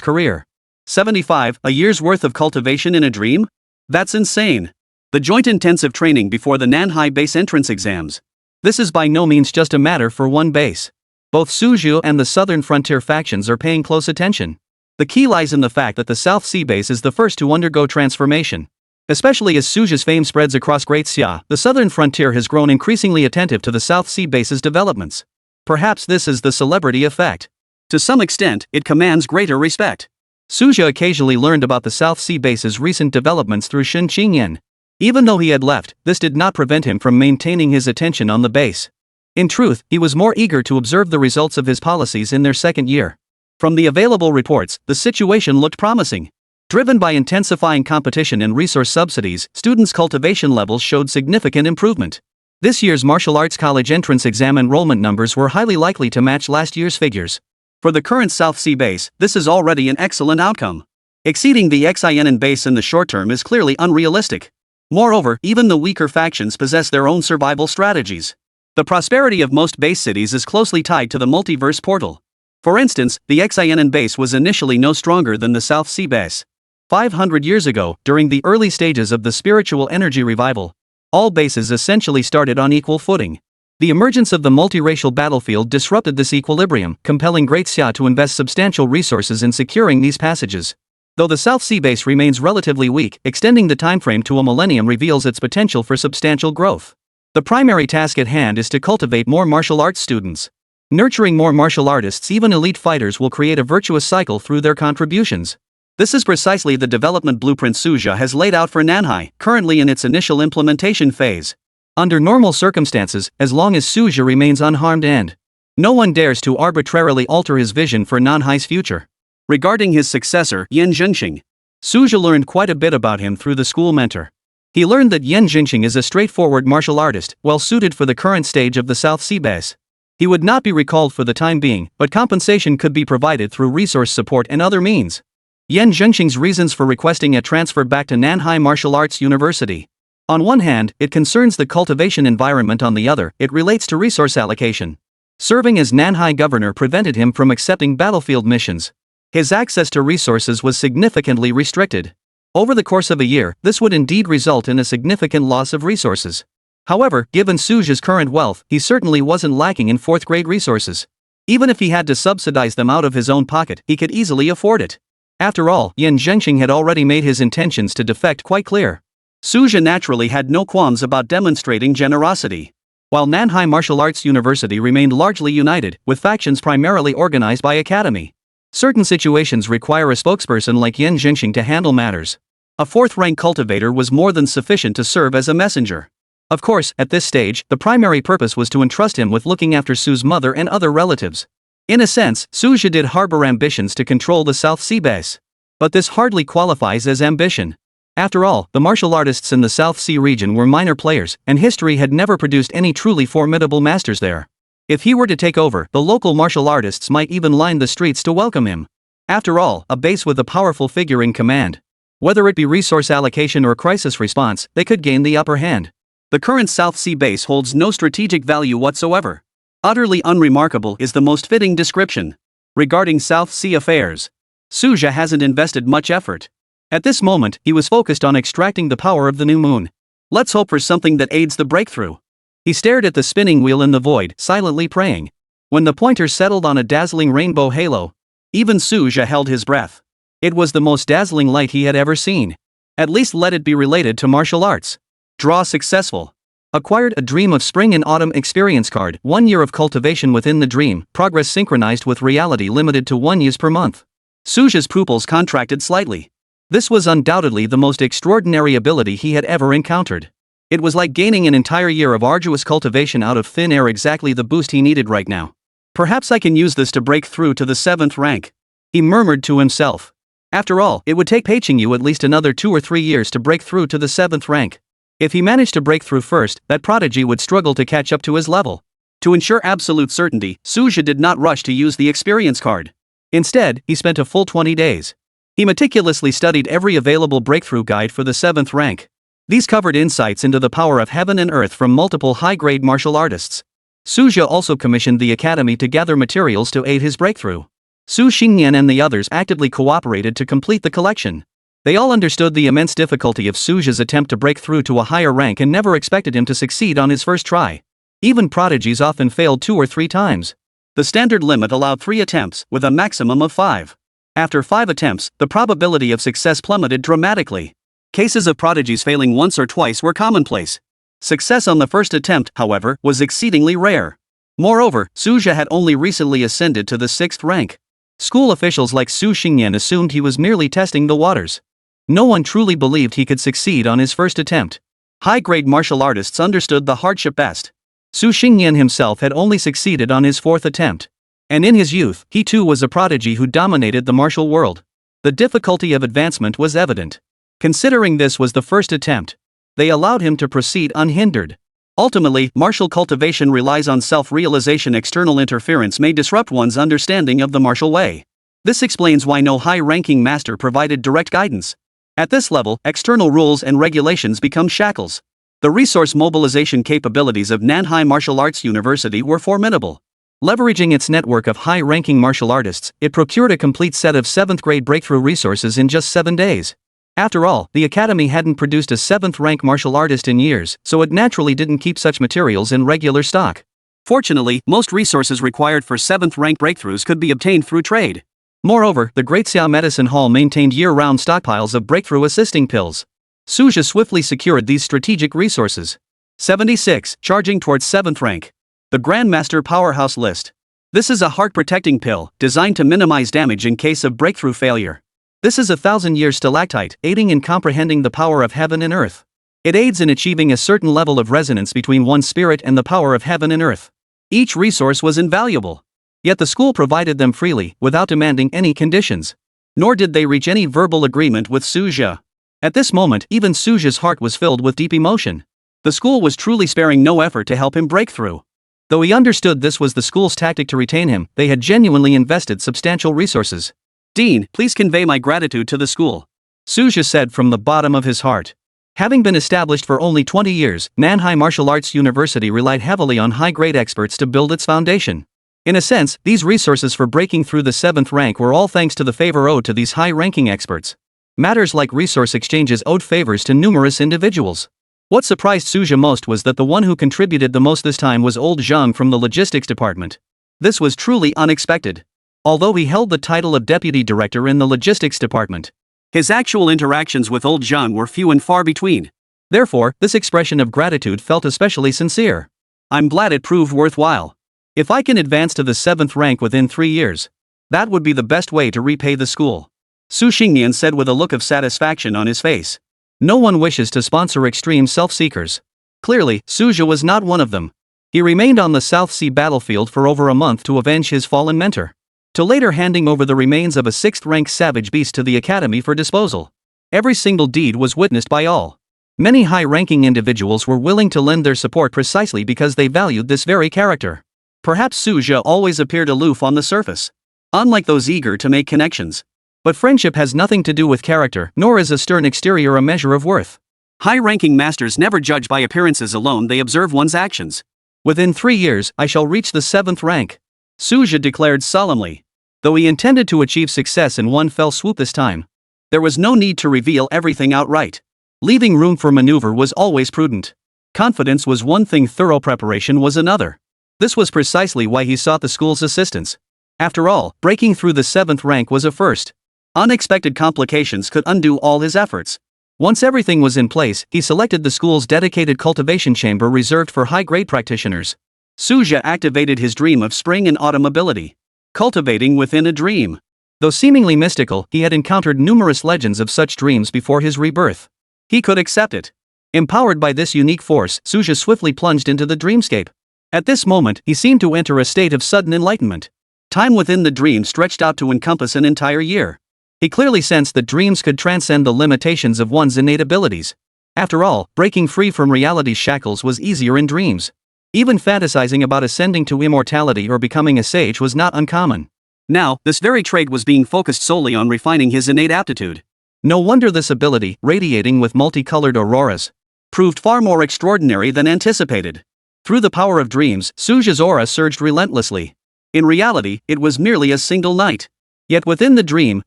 career. 75, a year's worth of cultivation in a dream? That's insane. The joint intensive training before the Nanhai base entrance exams. This is by no means just a matter for one base. Both Suzhou and the Southern Frontier factions are paying close attention. The key lies in the fact that the South Sea base is the first to undergo transformation. Especially as Suzhou's fame spreads across Great Xia, the Southern Frontier has grown increasingly attentive to the South Sea base's developments. Perhaps this is the celebrity effect. To some extent, it commands greater respect. Suja occasionally learned about the South Sea base's recent developments through Shin Qingyan. Even though he had left, this did not prevent him from maintaining his attention on the base. In truth, he was more eager to observe the results of his policies in their second year. From the available reports, the situation looked promising. Driven by intensifying competition and resource subsidies, students' cultivation levels showed significant improvement. This year's martial arts college entrance exam enrollment numbers were highly likely to match last year's figures. For the current South Sea base, this is already an excellent outcome. Exceeding the XINN base in the short term is clearly unrealistic. Moreover, even the weaker factions possess their own survival strategies. The prosperity of most base cities is closely tied to the multiverse portal. For instance, the XINN base was initially no stronger than the South Sea base. 500 years ago, during the early stages of the spiritual energy revival, all bases essentially started on equal footing. The emergence of the multiracial battlefield disrupted this equilibrium, compelling Great Xia to invest substantial resources in securing these passages. Though the South Sea base remains relatively weak, extending the timeframe to a millennium reveals its potential for substantial growth. The primary task at hand is to cultivate more martial arts students. Nurturing more martial artists, even elite fighters, will create a virtuous cycle through their contributions. This is precisely the development blueprint Suja has laid out for Nanhai, currently in its initial implementation phase. Under normal circumstances, as long as Suja remains unharmed and no one dares to arbitrarily alter his vision for Nanhai's future. Regarding his successor, Yen Zhengxing, Suja learned quite a bit about him through the school mentor. He learned that Yen Zhengxing is a straightforward martial artist, well suited for the current stage of the South Sea base. He would not be recalled for the time being, but compensation could be provided through resource support and other means. Yen Zhengxing's reasons for requesting a transfer back to Nanhai Martial Arts University. On one hand, it concerns the cultivation environment, on the other, it relates to resource allocation. Serving as Nanhai governor prevented him from accepting battlefield missions. His access to resources was significantly restricted. Over the course of a year, this would indeed result in a significant loss of resources. However, given Suja's current wealth, he certainly wasn't lacking in fourth-grade resources. Even if he had to subsidize them out of his own pocket, he could easily afford it. After all, Yen Zhengxing had already made his intentions to defect quite clear. Suja naturally had no qualms about demonstrating generosity. While Nanhai Martial Arts University remained largely united, with factions primarily organized by academy. Certain situations require a spokesperson like Yen Zhengxing to handle matters. A fourth-rank cultivator was more than sufficient to serve as a messenger. Of course, at this stage, the primary purpose was to entrust him with looking after Su's mother and other relatives. In a sense, Suja did harbor ambitions to control the South Sea base. But this hardly qualifies as ambition. After all, the martial artists in the South Sea region were minor players, and history had never produced any truly formidable masters there. If he were to take over, the local martial artists might even line the streets to welcome him. After all, a base with a powerful figure in command. Whether it be resource allocation or crisis response, they could gain the upper hand. The current South Sea base holds no strategic value whatsoever. Utterly unremarkable is the most fitting description. Regarding South Sea affairs, Suja hasn't invested much effort. At this moment, he was focused on extracting the power of the new moon. Let's hope for something that aids the breakthrough. He stared at the spinning wheel in the void, silently praying. When the pointer settled on a dazzling rainbow halo, even Suja held his breath. It was the most dazzling light he had ever seen. At least let it be related to martial arts. Draw successful. Acquired a Dream of Spring and Autumn experience card, 1 year of cultivation within the dream, progress synchronized with reality limited to 1 use per month. Suja's pupils contracted slightly. This was undoubtedly the most extraordinary ability he had ever encountered. It was like gaining an entire year of arduous cultivation out of thin air, exactly the boost he needed right now. Perhaps I can use this to break through to the 7th rank, he murmured to himself. After all, it would take Peiching Yu at least another 2 or 3 years to break through to the 7th rank. If he managed to break through first, that prodigy would struggle to catch up to his level. To ensure absolute certainty, Suja did not rush to use the experience card. Instead, he spent a full 20 days. He meticulously studied every available breakthrough guide for the 7th rank. These covered insights into the power of heaven and earth from multiple high-grade martial artists. Suja also commissioned the academy to gather materials to aid his breakthrough. Su Xingyan and the others actively cooperated to complete the collection. They all understood the immense difficulty of Suja's attempt to break through to a higher rank and never expected him to succeed on his first try. Even prodigies often failed 2 or 3 times. The standard limit allowed 3 attempts, with a maximum of 5. After 5 attempts, the probability of success plummeted dramatically. Cases of prodigies failing once or twice were commonplace. Success on the first attempt, however, was exceedingly rare. Moreover, Suja had only recently ascended to the 6th rank. School officials like Su Xingyan assumed he was merely testing the waters. No one truly believed he could succeed on his first attempt. High-grade martial artists understood the hardship best. Su Xingyan himself had only succeeded on his fourth attempt. And in his youth, he too was a prodigy who dominated the martial world. The difficulty of advancement was evident. Considering this was the first attempt, they allowed him to proceed unhindered. Ultimately, martial cultivation relies on self-realization. External interference may disrupt one's understanding of the martial way. This explains why no high-ranking master provided direct guidance. At this level, external rules and regulations become shackles. The resource mobilization capabilities of Nanhai Martial Arts University were formidable. Leveraging its network of high-ranking martial artists, it procured a complete set of 7th-grade breakthrough resources in just 7 days. After all, the academy hadn't produced a 7th-rank martial artist in years, so it naturally didn't keep such materials in regular stock. Fortunately, most resources required for 7th-rank breakthroughs could be obtained through trade. Moreover, the Great Xiao Medicine Hall maintained year-round stockpiles of breakthrough assisting pills. Suja swiftly secured these strategic resources. 76. Charging towards 7th rank. The Grandmaster Powerhouse List. This is a heart-protecting pill, designed to minimize damage in case of breakthrough failure. This is a 1,000-year stalactite, aiding in comprehending the power of heaven and earth. It aids in achieving a certain level of resonance between one's spirit and the power of heaven and earth. Each resource was invaluable. Yet the school provided them freely, without demanding any conditions. Nor did they reach any verbal agreement with Suja. At this moment, even Suja's heart was filled with deep emotion. The school was truly sparing no effort to help him break through. Though he understood this was the school's tactic to retain him, they had genuinely invested substantial resources. "Dean, please convey my gratitude to the school," Suja said from the bottom of his heart. Having been established for only 20 years, Nanhai Martial Arts University relied heavily on high-grade experts to build its foundation. In a sense, these resources for breaking through the 7th rank were all thanks to the favor owed to these high-ranking experts. Matters like resource exchanges owed favors to numerous individuals. What surprised Suja most was that the one who contributed the most this time was old Zhang from the logistics department. This was truly unexpected. Although he held the title of deputy director in the logistics department, his actual interactions with old Zhang were few and far between. Therefore, this expression of gratitude felt especially sincere. "I'm glad it proved worthwhile. If I can advance to the 7th rank within 3 years, that would be the best way to repay the school," Su Xingyan said with a look of satisfaction on his face. No one wishes to sponsor extreme self-seekers. Clearly, Suja was not one of them. He remained on the South Sea battlefield for over a month to avenge his fallen mentor, to later handing over the remains of a 6th-rank savage beast to the academy for disposal. Every single deed was witnessed by all. Many high-ranking individuals were willing to lend their support precisely because they valued this very character. Perhaps Suja always appeared aloof on the surface, unlike those eager to make connections. But friendship has nothing to do with character, nor is a stern exterior a measure of worth. High-ranking masters never judge by appearances alone, they observe one's actions. "Within 3 years, I shall reach the 7th rank," Suja declared solemnly. Though he intended to achieve success in one fell swoop this time, there was no need to reveal everything outright. Leaving room for maneuver was always prudent. Confidence was one thing, thorough preparation was another. This was precisely why he sought the school's assistance. After all, breaking through the 7th rank was a first. Unexpected complications could undo all his efforts. Once everything was in place, he selected the school's dedicated cultivation chamber reserved for high-grade practitioners. Suja activated his dream of spring and autumn ability, cultivating within a dream. Though seemingly mystical, he had encountered numerous legends of such dreams before his rebirth. He could accept it. Empowered by this unique force, Suja swiftly plunged into the dreamscape. At this moment, he seemed to enter a state of sudden enlightenment. Time within the dream stretched out to encompass an entire year. He clearly sensed that dreams could transcend the limitations of one's innate abilities. After all, breaking free from reality's shackles was easier in dreams. Even fantasizing about ascending to immortality or becoming a sage was not uncommon. Now, this very trait was being focused solely on refining his innate aptitude. No wonder this ability, radiating with multicolored auroras, proved far more extraordinary than anticipated. Through the power of dreams, Suja's aura surged relentlessly. In reality, it was merely a single night. Yet within the dream,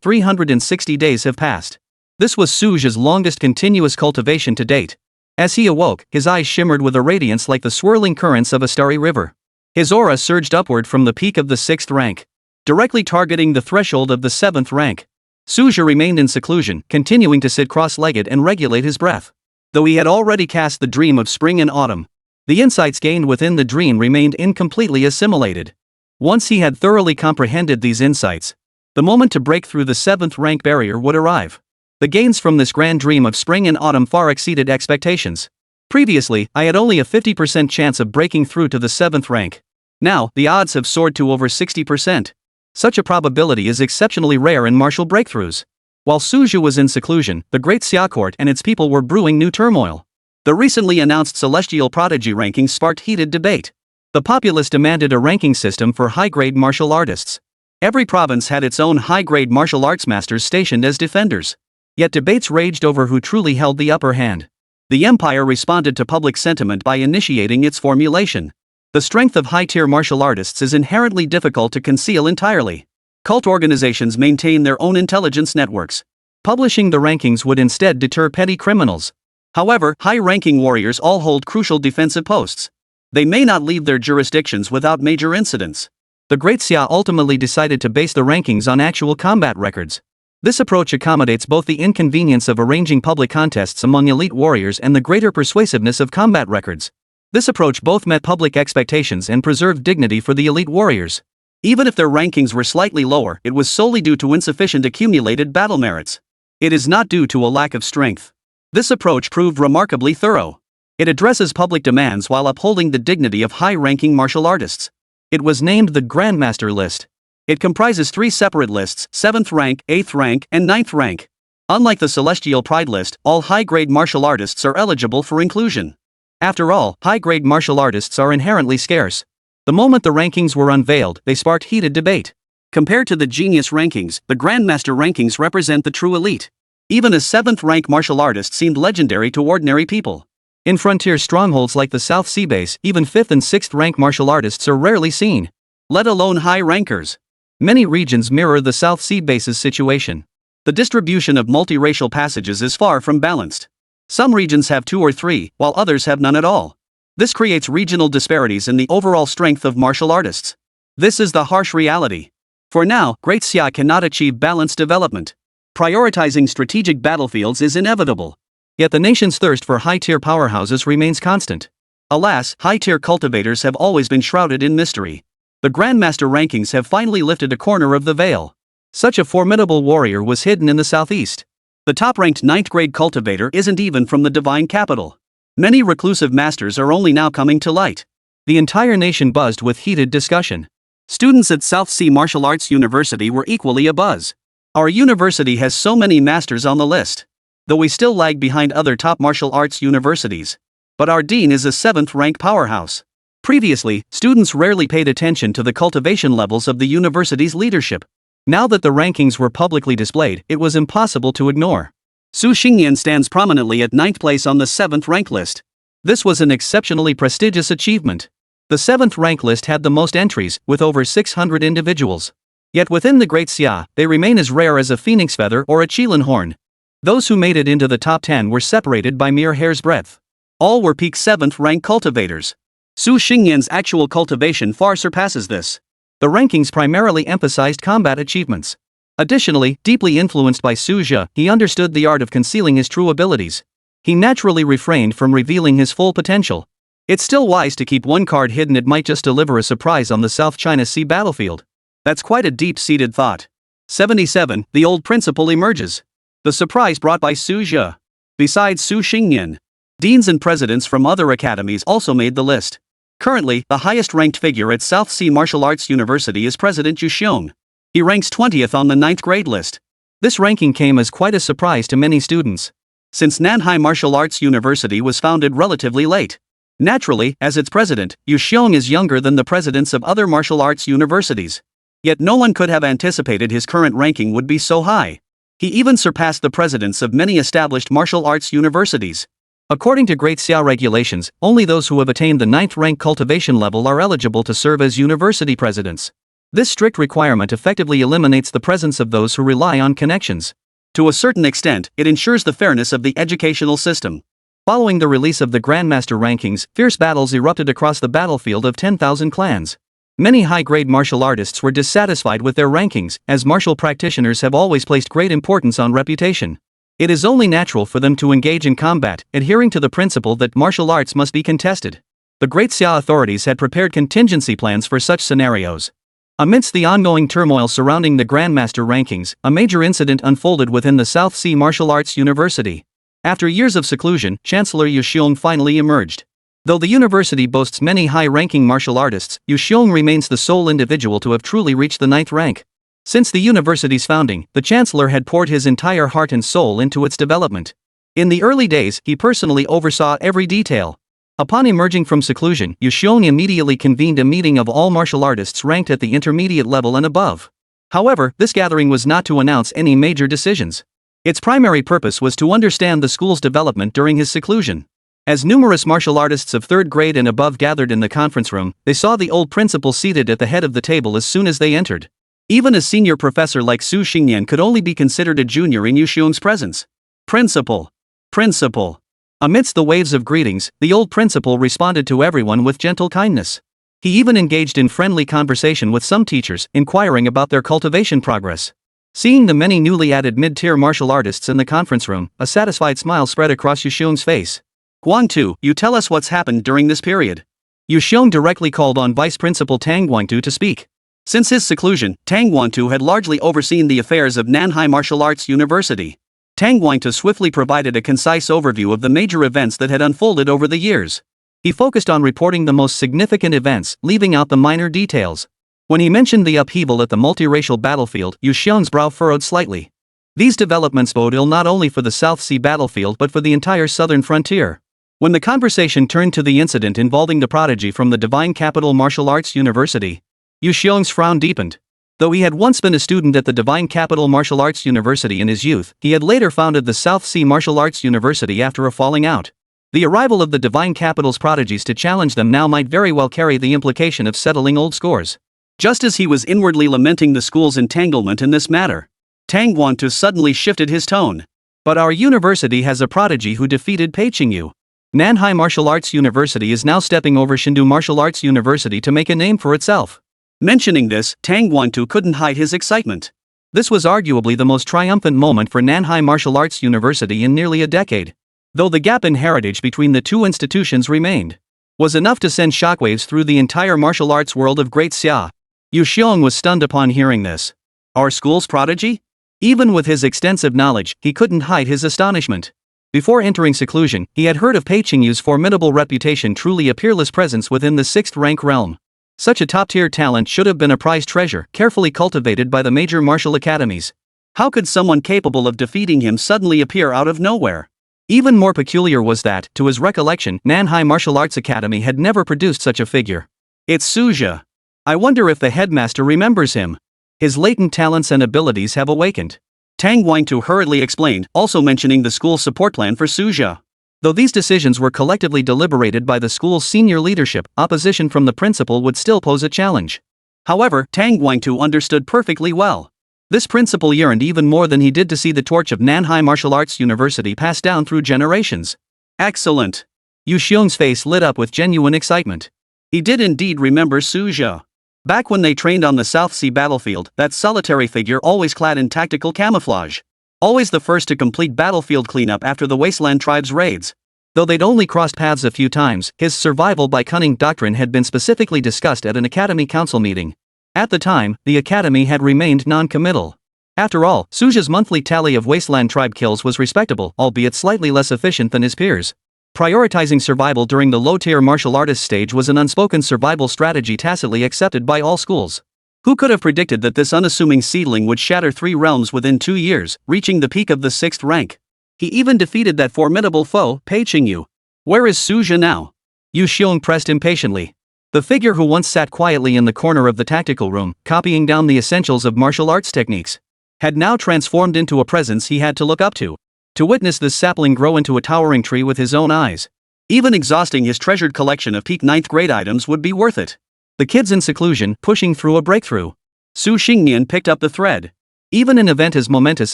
360 days have passed. This was Suja's longest continuous cultivation to date. As he awoke, his eyes shimmered with a radiance like the swirling currents of a starry river. His aura surged upward from the peak of the 6th rank, directly targeting the threshold of the 7th rank. Suja remained in seclusion, continuing to sit cross-legged and regulate his breath. Though he had already cast the dream of spring and autumn, the insights gained within the dream remained incompletely assimilated. Once he had thoroughly comprehended these insights, The moment to break through the 7th rank barrier would arrive. The gains from this grand dream of spring and autumn far exceeded expectations. Previously, I had only a 50% chance of breaking through to the 7th rank. Now, the odds have soared to over 60%. Such a probability is exceptionally rare in martial breakthroughs. While Suju was in seclusion, the Great Xia Court and its people were brewing new turmoil. The recently announced Celestial Prodigy rankings sparked heated debate. The populace demanded a ranking system for high-grade martial artists. Every province had its own high-grade martial arts masters stationed as defenders. Yet debates raged over who truly held the upper hand. The empire responded to public sentiment by initiating its formulation. The strength of high-tier martial artists is inherently difficult to conceal entirely. Cult organizations maintain their own intelligence networks. Publishing the rankings would instead deter petty criminals. However, high-ranking warriors all hold crucial defensive posts. They may not leave their jurisdictions without major incidents. The Great Xia ultimately decided to base the rankings on actual combat records. This approach accommodates both the inconvenience of arranging public contests among elite warriors and the greater persuasiveness of combat records. This approach both met public expectations and preserved dignity for the elite warriors. Even if their rankings were slightly lower, it was solely due to insufficient accumulated battle merits. It is not due to a lack of strength. This approach proved remarkably thorough. It addresses public demands while upholding the dignity of high-ranking martial artists. It was named the Grandmaster List. It comprises 3 separate lists: 7th rank, 8th rank, and 9th rank. Unlike the Celestial Pride list, all high-grade martial artists are eligible for inclusion. After all, high-grade martial artists are inherently scarce. The moment the rankings were unveiled, they sparked heated debate. Compared to the Genius rankings, the Grandmaster rankings represent the true elite. Even a 7th rank martial artist seemed legendary to ordinary people. In frontier strongholds like the South Sea Base, even 5th and 6th rank martial artists are rarely seen, let alone high rankers. Many regions mirror the South Sea Base's situation. The distribution of multiracial passages is far from balanced. Some regions have 2 or 3, while others have none at all. This creates regional disparities in the overall strength of martial artists. This is the harsh reality. For now, Great Xia cannot achieve balanced development. Prioritizing strategic battlefields is inevitable. Yet the nation's thirst for high-tier powerhouses remains constant. Alas, high-tier cultivators have always been shrouded in mystery. The Grandmaster rankings have finally lifted a corner of the veil. Such a formidable warrior was hidden in the southeast. The top-ranked 9th grade cultivator isn't even from the divine capital. Many reclusive masters are only now coming to light. The entire nation buzzed with heated discussion. Students at South Sea Martial Arts University were equally abuzz. Our university has so many masters on the list. Though we still lag behind other top martial arts universities. But our dean is a 7th rank powerhouse. Previously, students rarely paid attention to the cultivation levels of the university's leadership. Now that the rankings were publicly displayed, it was impossible to ignore. Su Xingyan stands prominently at 9th place on the 7th rank list. This was an exceptionally prestigious achievement. The 7th rank list had the most entries, with over 600 individuals. Yet within the Great Xia, they remain as rare as a phoenix feather or a qilin horn. Those who made it into the top 10 were separated by mere hair's breadth. All were peak 7th rank cultivators. Su Xingyan's actual cultivation far surpasses this. The rankings primarily emphasized combat achievements. Additionally, deeply influenced by Suja, he understood the art of concealing his true abilities. He naturally refrained from revealing his full potential. It's still wise to keep one card hidden, it might just deliver a surprise on the South China Sea battlefield. That's quite a deep-seated thought. 77. The old principle emerges. The surprise brought by Suja. Besides Su Xingyan, deans and presidents from other academies also made the list. Currently, the highest-ranked figure at South Sea Martial Arts University is President Yu Xiong. He ranks 20th on the 9th grade list. This ranking came as quite a surprise to many students. Since Nanhai Martial Arts University was founded relatively late. Naturally, as its president, Yu Xiong is younger than the presidents of other martial arts universities. Yet no one could have anticipated his current ranking would be so high. He even surpassed the presidents of many established martial arts universities. According to Great Xia regulations, only those who have attained the 9th rank cultivation level are eligible to serve as university presidents. This strict requirement effectively eliminates the presence of those who rely on connections. To a certain extent, it ensures the fairness of the educational system. Following the release of the Grandmaster rankings, fierce battles erupted across the battlefield of 10,000 clans. Many high-grade martial artists were dissatisfied with their rankings, as martial practitioners have always placed great importance on reputation. It is only natural for them to engage in combat, adhering to the principle that martial arts must be contested. The Great Xia authorities had prepared contingency plans for such scenarios. Amidst the ongoing turmoil surrounding the Grandmaster rankings, a major incident unfolded within the South Sea Martial Arts University. After years of seclusion, Chancellor Yu Xiong finally emerged. Though the university boasts many high-ranking martial artists, Yu Xiong remains the sole individual to have truly reached the 9th rank. Since the university's founding, the chancellor had poured his entire heart and soul into its development. In the early days, he personally oversaw every detail. Upon emerging from seclusion, Yu Xiong immediately convened a meeting of all martial artists ranked at the intermediate level and above. However, this gathering was not to announce any major decisions. Its primary purpose was to understand the school's development during his seclusion. As numerous martial artists of 3rd grade and above gathered in the conference room, they saw the old principal seated at the head of the table as soon as they entered. Even a senior professor like Su Xingyan could only be considered a junior in Yu Xiong's presence. Principal. Principal. Amidst the waves of greetings, the old principal responded to everyone with gentle kindness. He even engaged in friendly conversation with some teachers, inquiring about their cultivation progress. Seeing the many newly added mid-tier martial artists in the conference room, a satisfied smile spread across Yu Xiong's face. Guangtu, you tell us what's happened during this period. Yu Xiong directly called on Vice Principal Tang Guangtu to speak. Since his seclusion, Tang Guangtu had largely overseen the affairs of Nanhai Martial Arts University. Tang Guangtu swiftly provided a concise overview of the major events that had unfolded over the years. He focused on reporting the most significant events, leaving out the minor details. When he mentioned the upheaval at the multiracial battlefield, Yu Xiong's brow furrowed slightly. These developments bode ill not only for the South Sea battlefield but for the entire southern frontier. When the conversation turned to the incident involving the prodigy from the Divine Capital Martial Arts University, Yu Xiong's frown deepened. Though he had once been a student at the Divine Capital Martial Arts University in his youth, he had later founded the South Sea Martial Arts University after a falling out. The arrival of the Divine Capital's prodigies to challenge them now might very well carry the implication of settling old scores. Just as he was inwardly lamenting the school's entanglement in this matter, Tang Guangtu suddenly shifted his tone. But our university has a prodigy who defeated Pei Qingyu. Nanhai Martial Arts University is now stepping over Shindu Martial Arts University to make a name for itself. Mentioning this, Tang Guangtu couldn't hide his excitement. This was arguably the most triumphant moment for Nanhai Martial Arts University in nearly a decade. Though the gap in heritage between the two institutions remained, was enough to send shockwaves through the entire martial arts world of Great Xia. Yu Xiong was stunned upon hearing this. Our school's prodigy? Even with his extensive knowledge, he couldn't hide his astonishment. Before entering seclusion, he had heard of Pei Qingyu's formidable reputation, truly a peerless presence within the 6th rank realm. Such a top-tier talent should have been a prized treasure, carefully cultivated by the major martial academies. How could someone capable of defeating him suddenly appear out of nowhere? Even more peculiar was that, to his recollection, Nanhai Martial Arts Academy had never produced such a figure. It's Suja. I wonder if the headmaster remembers him. His latent talents and abilities have awakened. Tang Guangtu hurriedly explained, also mentioning the school's support plan for Suja. Though these decisions were collectively deliberated by the school's senior leadership, opposition from the principal would still pose a challenge. However, Tang Guangtu understood perfectly well. This principal yearned even more than he did to see the torch of Nanhai Martial Arts University passed down through generations. Excellent. Yu Xiong's face lit up with genuine excitement. He did indeed remember Suja. Back when they trained on the South Sea battlefield, that solitary figure always clad in tactical camouflage. Always the first to complete battlefield cleanup after the wasteland tribe's raids. Though they'd only crossed paths a few times, his survival by cunning doctrine had been specifically discussed at an academy council meeting. At the time, the academy had remained non-committal. After all, Suja's monthly tally of wasteland tribe kills was respectable, albeit slightly less efficient than his peers. Prioritizing survival during the low-tier martial artist stage was an unspoken survival strategy tacitly accepted by all schools. Who could have predicted that this unassuming seedling would shatter 3 realms within 2 years, reaching the peak of the 6th rank? He even defeated that formidable foe, Pei Qingyu. Where is Suja now? Yu Xiong pressed impatiently. The figure who once sat quietly in the corner of the tactical room, copying down the essentials of martial arts techniques, had now transformed into a presence he had to look up to. To witness this sapling grow into a towering tree with his own eyes. Even exhausting his treasured collection of peak 9th grade items would be worth it. The kids in seclusion, pushing through a breakthrough. Su Xingyan picked up the thread. Even an event as momentous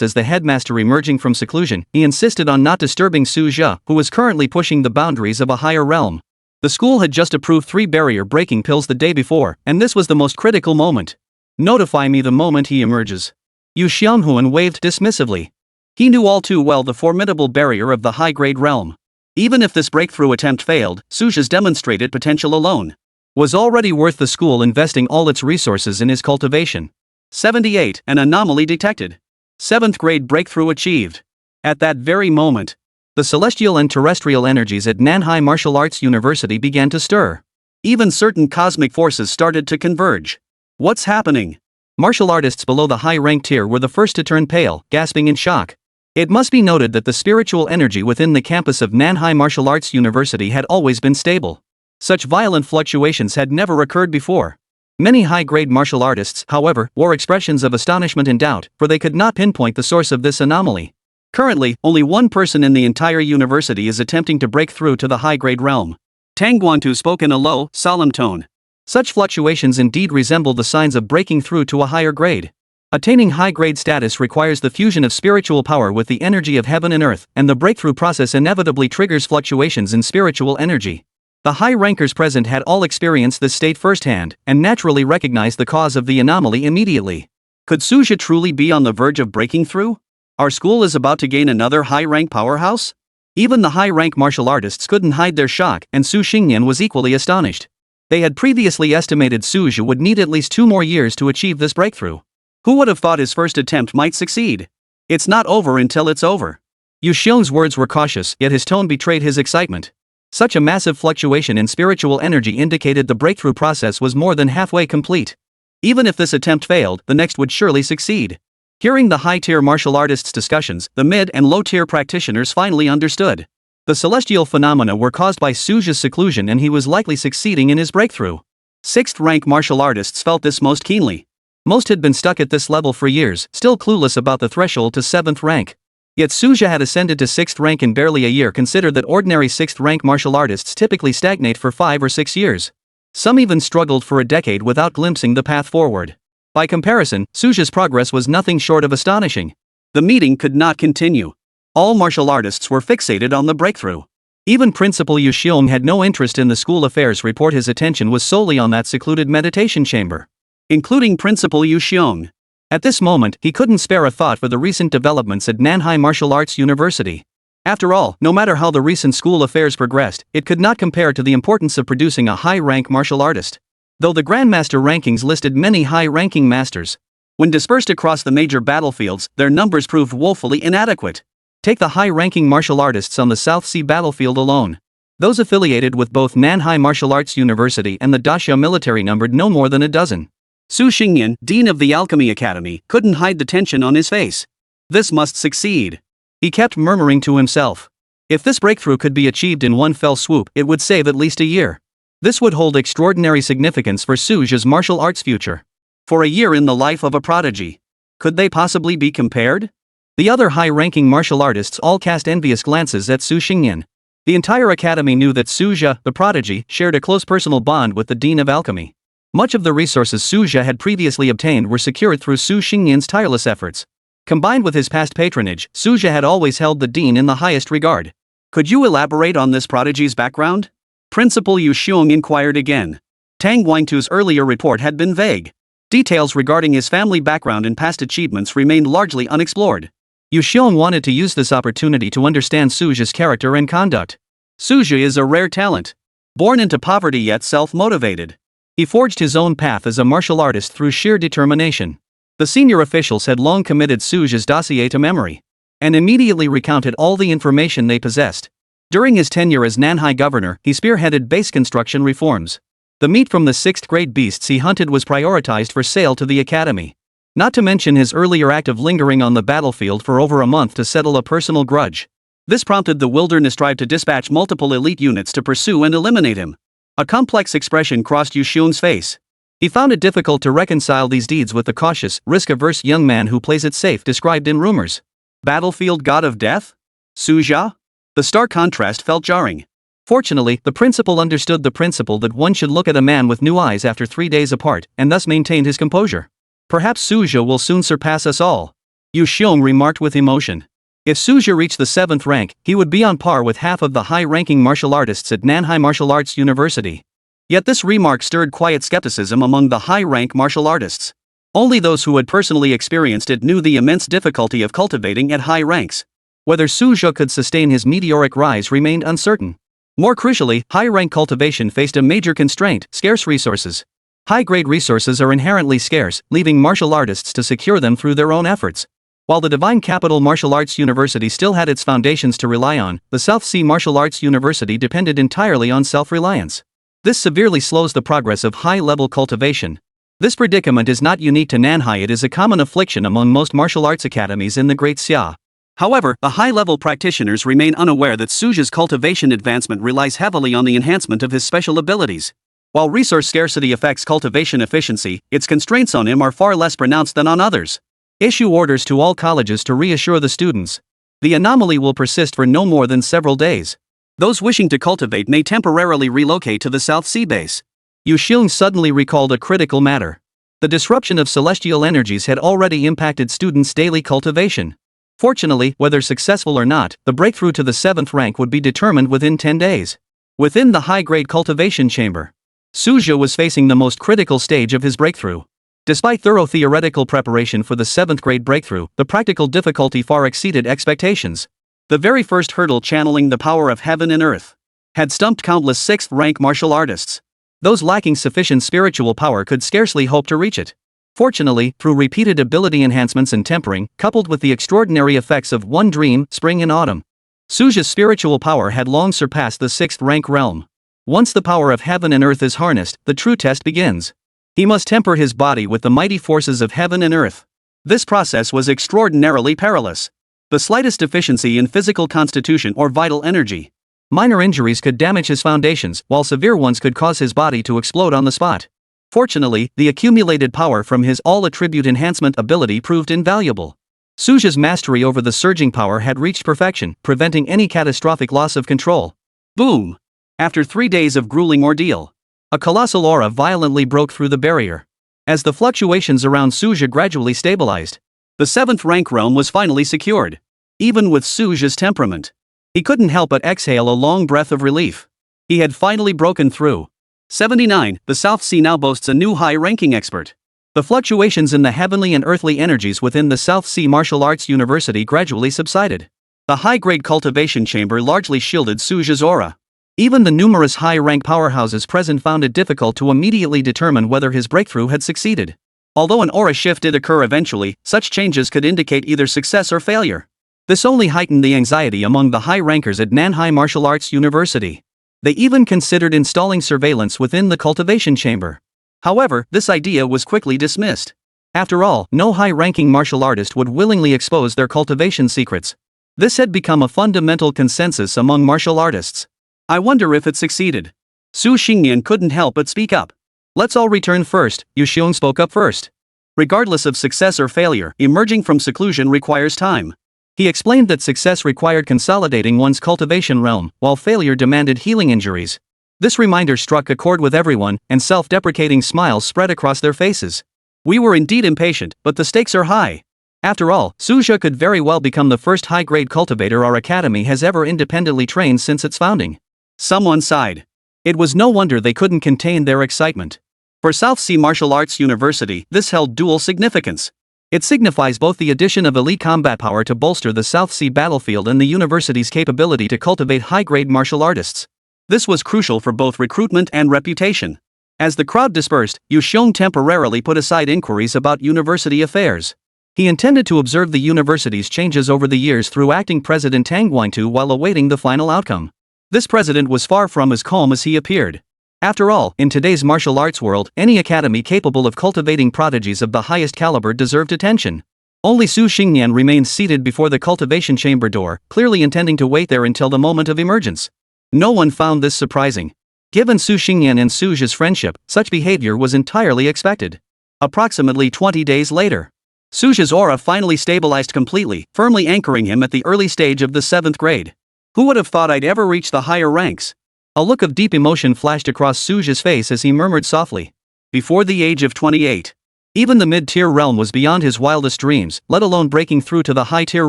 as the headmaster emerging from seclusion, he insisted on not disturbing Su Jia, who was currently pushing the boundaries of a higher realm. The school had just approved 3 barrier-breaking pills the day before, and this was the most critical moment. Notify me the moment he emerges. Yu Xianghuan waved dismissively. He knew all too well the formidable barrier of the high-grade realm. Even if this breakthrough attempt failed, Su Jia's demonstrated potential alone was already worth the school investing all its resources in his cultivation. 78. An anomaly detected. 7th grade breakthrough achieved. At that very moment, the celestial and terrestrial energies at Nanhai Martial Arts University began to stir. Even certain cosmic forces started to converge. What's happening? Martial artists below the high rank tier were the first to turn pale, gasping in shock. It must be noted that the spiritual energy within the campus of Nanhai Martial Arts University had always been stable. Such violent fluctuations had never occurred before. Many high-grade martial artists, however, wore expressions of astonishment and doubt, for they could not pinpoint the source of this anomaly. Currently, only one person in the entire university is attempting to break through to the high-grade realm. Tang Guangtu spoke in a low, solemn tone. Such fluctuations indeed resemble the signs of breaking through to a higher grade. Attaining high-grade status requires the fusion of spiritual power with the energy of heaven and earth, and the breakthrough process inevitably triggers fluctuations in spiritual energy. The high rankers present had all experienced this state firsthand, and naturally recognized the cause of the anomaly immediately. Could Suja truly be on the verge of breaking through? Our school is about to gain another high-rank powerhouse? Even the high-rank martial artists couldn't hide their shock, and Su Xingyan was equally astonished. They had previously estimated Suja would need at least 2 more years to achieve this breakthrough. Who would have thought his first attempt might succeed? It's not over until it's over. Yu Xiong's words were cautious, yet his tone betrayed his excitement. Such a massive fluctuation in spiritual energy indicated the breakthrough process was more than halfway complete. Even if this attempt failed, the next would surely succeed. Hearing the high-tier martial artists' discussions, the mid- and low-tier practitioners finally understood. The celestial phenomena were caused by Suja's seclusion, and he was likely succeeding in his breakthrough. 6th-rank martial artists felt this most keenly. Most had been stuck at this level for years, still clueless about the threshold to 7th rank. Yet Suja had ascended to 6th rank in barely a year. Consider that ordinary 6th-rank martial artists typically stagnate for 5 or 6 years. Some even struggled for a decade without glimpsing the path forward. By comparison, Suja's progress was nothing short of astonishing. The meeting could not continue. All martial artists were fixated on the breakthrough. Even Principal Yu Xiong had no interest in the school affairs report. His attention was solely on that secluded meditation chamber. Including Principal Yu Xiong. At this moment, he couldn't spare a thought for the recent developments at Nanhai Martial Arts University. After all, no matter how the recent school affairs progressed, it could not compare to the importance of producing a high-rank martial artist. Though the Grandmaster rankings listed many high-ranking masters, when dispersed across the major battlefields, their numbers proved woefully inadequate. Take the high-ranking martial artists on the South Sea battlefield alone. Those affiliated with both Nanhai Martial Arts University and the Daxia military numbered no more than a dozen. Su Xingyan, dean of the Alchemy Academy, couldn't hide the tension on his face. This must succeed. He kept murmuring to himself. If this breakthrough could be achieved in one fell swoop, it would save at least a year. This would hold extraordinary significance for Suja's martial arts future. For a year in the life of a prodigy. Could they possibly be compared? The other high-ranking martial artists all cast envious glances at Su Xingyan. The entire academy knew that Suja, the prodigy, shared a close personal bond with the Dean of Alchemy. Much of the resources Suja had previously obtained were secured through Su Xingyan's tireless efforts. Combined with his past patronage, Suja had always held the Dean in the highest regard. Could you elaborate on this prodigy's background? Principal Yu Xiong inquired again. Tang Guangtu's earlier report had been vague. Details regarding his family background and past achievements remained largely unexplored. Yu Xiong wanted to use this opportunity to understand Suja's character and conduct. Suja is a rare talent. Born into poverty yet self-motivated. He forged his own path as a martial artist through sheer determination. The senior officials had long committed Suja's dossier to memory, and immediately recounted all the information they possessed. During his tenure as Nanhai governor, he spearheaded base construction reforms. The meat from the 6th grade beasts he hunted was prioritized for sale to the academy. Not to mention his earlier act of lingering on the battlefield for over a month to settle a personal grudge. This prompted the wilderness tribe to dispatch multiple elite units to pursue and eliminate him. A complex expression crossed Yu Xiong's face. He found it difficult to reconcile these deeds with the cautious, risk-averse young man who plays it safe described in rumors. Battlefield god of death? Suja? The stark contrast felt jarring. Fortunately, the principal understood the principle that one should look at a man with new eyes after 3 days apart, and thus maintained his composure. Perhaps Suja will soon surpass us all. Yu Xiong remarked with emotion. If Suja reached the 7th rank, he would be on par with half of the high-ranking martial artists at Nanhai Martial Arts University. Yet this remark stirred quiet skepticism among the high-rank martial artists. Only those who had personally experienced it knew the immense difficulty of cultivating at high ranks. Whether Suja could sustain his meteoric rise remained uncertain. More crucially, high-rank cultivation faced a major constraint: scarce resources. High-grade resources are inherently scarce, leaving martial artists to secure them through their own efforts. While the Divine Capital Martial Arts University still had its foundations to rely on, the South Sea Martial Arts University depended entirely on self-reliance. This severely slows the progress of high-level cultivation. This predicament is not unique to Nanhai, it is a common affliction among most martial arts academies in the Great Xia. However, the high-level practitioners remain unaware that Suja's cultivation advancement relies heavily on the enhancement of his special abilities. While resource scarcity affects cultivation efficiency, its constraints on him are far less pronounced than on others. Issue orders to all colleges to reassure the students. The anomaly will persist for no more than several days. Those wishing to cultivate may temporarily relocate to the South Sea base. Yu Xiong suddenly recalled a critical matter. The disruption of celestial energies had already impacted students' daily cultivation. Fortunately, whether successful or not, the breakthrough to the 7th rank would be determined within 10 days. Within the high-grade cultivation chamber, Suja was facing the most critical stage of his breakthrough. Despite thorough theoretical preparation for the 7th grade breakthrough, the practical difficulty far exceeded expectations. The very first hurdle, channeling the power of heaven and earth, had stumped countless 6th rank martial artists. Those lacking sufficient spiritual power could scarcely hope to reach it. Fortunately, through repeated ability enhancements and tempering, coupled with the extraordinary effects of One Dream, Spring and Autumn, Suja's spiritual power had long surpassed the 6th rank realm. Once the power of heaven and earth is harnessed, the true test begins. He must temper his body with the mighty forces of heaven and earth. This process was extraordinarily perilous. The slightest deficiency in physical constitution or vital energy, minor injuries could damage his foundations, while severe ones could cause his body to explode on the spot. Fortunately, the accumulated power from his all-attribute enhancement ability proved invaluable. Suja's mastery over the surging power had reached perfection, preventing any catastrophic loss of control. Boom! After 3 days of grueling ordeal, a colossal aura violently broke through the barrier. As the fluctuations around Suja gradually stabilized, the 7th rank realm was finally secured. Even with Suja's temperament, he couldn't help but exhale a long breath of relief. He had finally broken through. 79. The South Sea now boasts a new high-ranking expert. The fluctuations in the heavenly and earthly energies within the South Sea Martial Arts University gradually subsided. The high-grade cultivation chamber largely shielded Suja's aura. Even the numerous high-rank powerhouses present found it difficult to immediately determine whether his breakthrough had succeeded. Although an aura shift did occur eventually, such changes could indicate either success or failure. This only heightened the anxiety among the high-rankers at Nanhai Martial Arts University. They even considered installing surveillance within the cultivation chamber. However, this idea was quickly dismissed. After all, no high-ranking martial artist would willingly expose their cultivation secrets. This had become a fundamental consensus among martial artists. I wonder if it succeeded. Su Xingyan couldn't help but speak up. Let's all return first, Yu Xiong spoke up first. Regardless of success or failure, emerging from seclusion requires time. He explained that success required consolidating one's cultivation realm, while failure demanded healing injuries. This reminder struck a chord with everyone, and self-deprecating smiles spread across their faces. We were indeed impatient, but the stakes are high. After all, Suja could very well become the first high-grade cultivator our academy has ever independently trained since its founding. Someone sighed. It was no wonder they couldn't contain their excitement. For South Sea Martial Arts University, this held dual significance. It signifies both the addition of elite combat power to bolster the South Sea battlefield and the university's capability to cultivate high-grade martial artists. This was crucial for both recruitment and reputation. As the crowd dispersed, Yu Xiong temporarily put aside inquiries about university affairs. He intended to observe the university's changes over the years through acting President Tang Guangtu while awaiting the final outcome. This president was far from as calm as he appeared. After all, in today's martial arts world, any academy capable of cultivating prodigies of the highest caliber deserved attention. Only Su Xingyan remained seated before the cultivation chamber door, clearly intending to wait there until the moment of emergence. No one found this surprising. Given Su Xingyan and Suja's friendship, such behavior was entirely expected. Approximately 20 days later, Suja's aura finally stabilized completely, firmly anchoring him at the early stage of the 7th grade. Who would have thought I'd ever reach the higher ranks? A look of deep emotion flashed across Suja's face as he murmured softly. Before the age of 28. Even the mid-tier realm was beyond his wildest dreams, let alone breaking through to the high-tier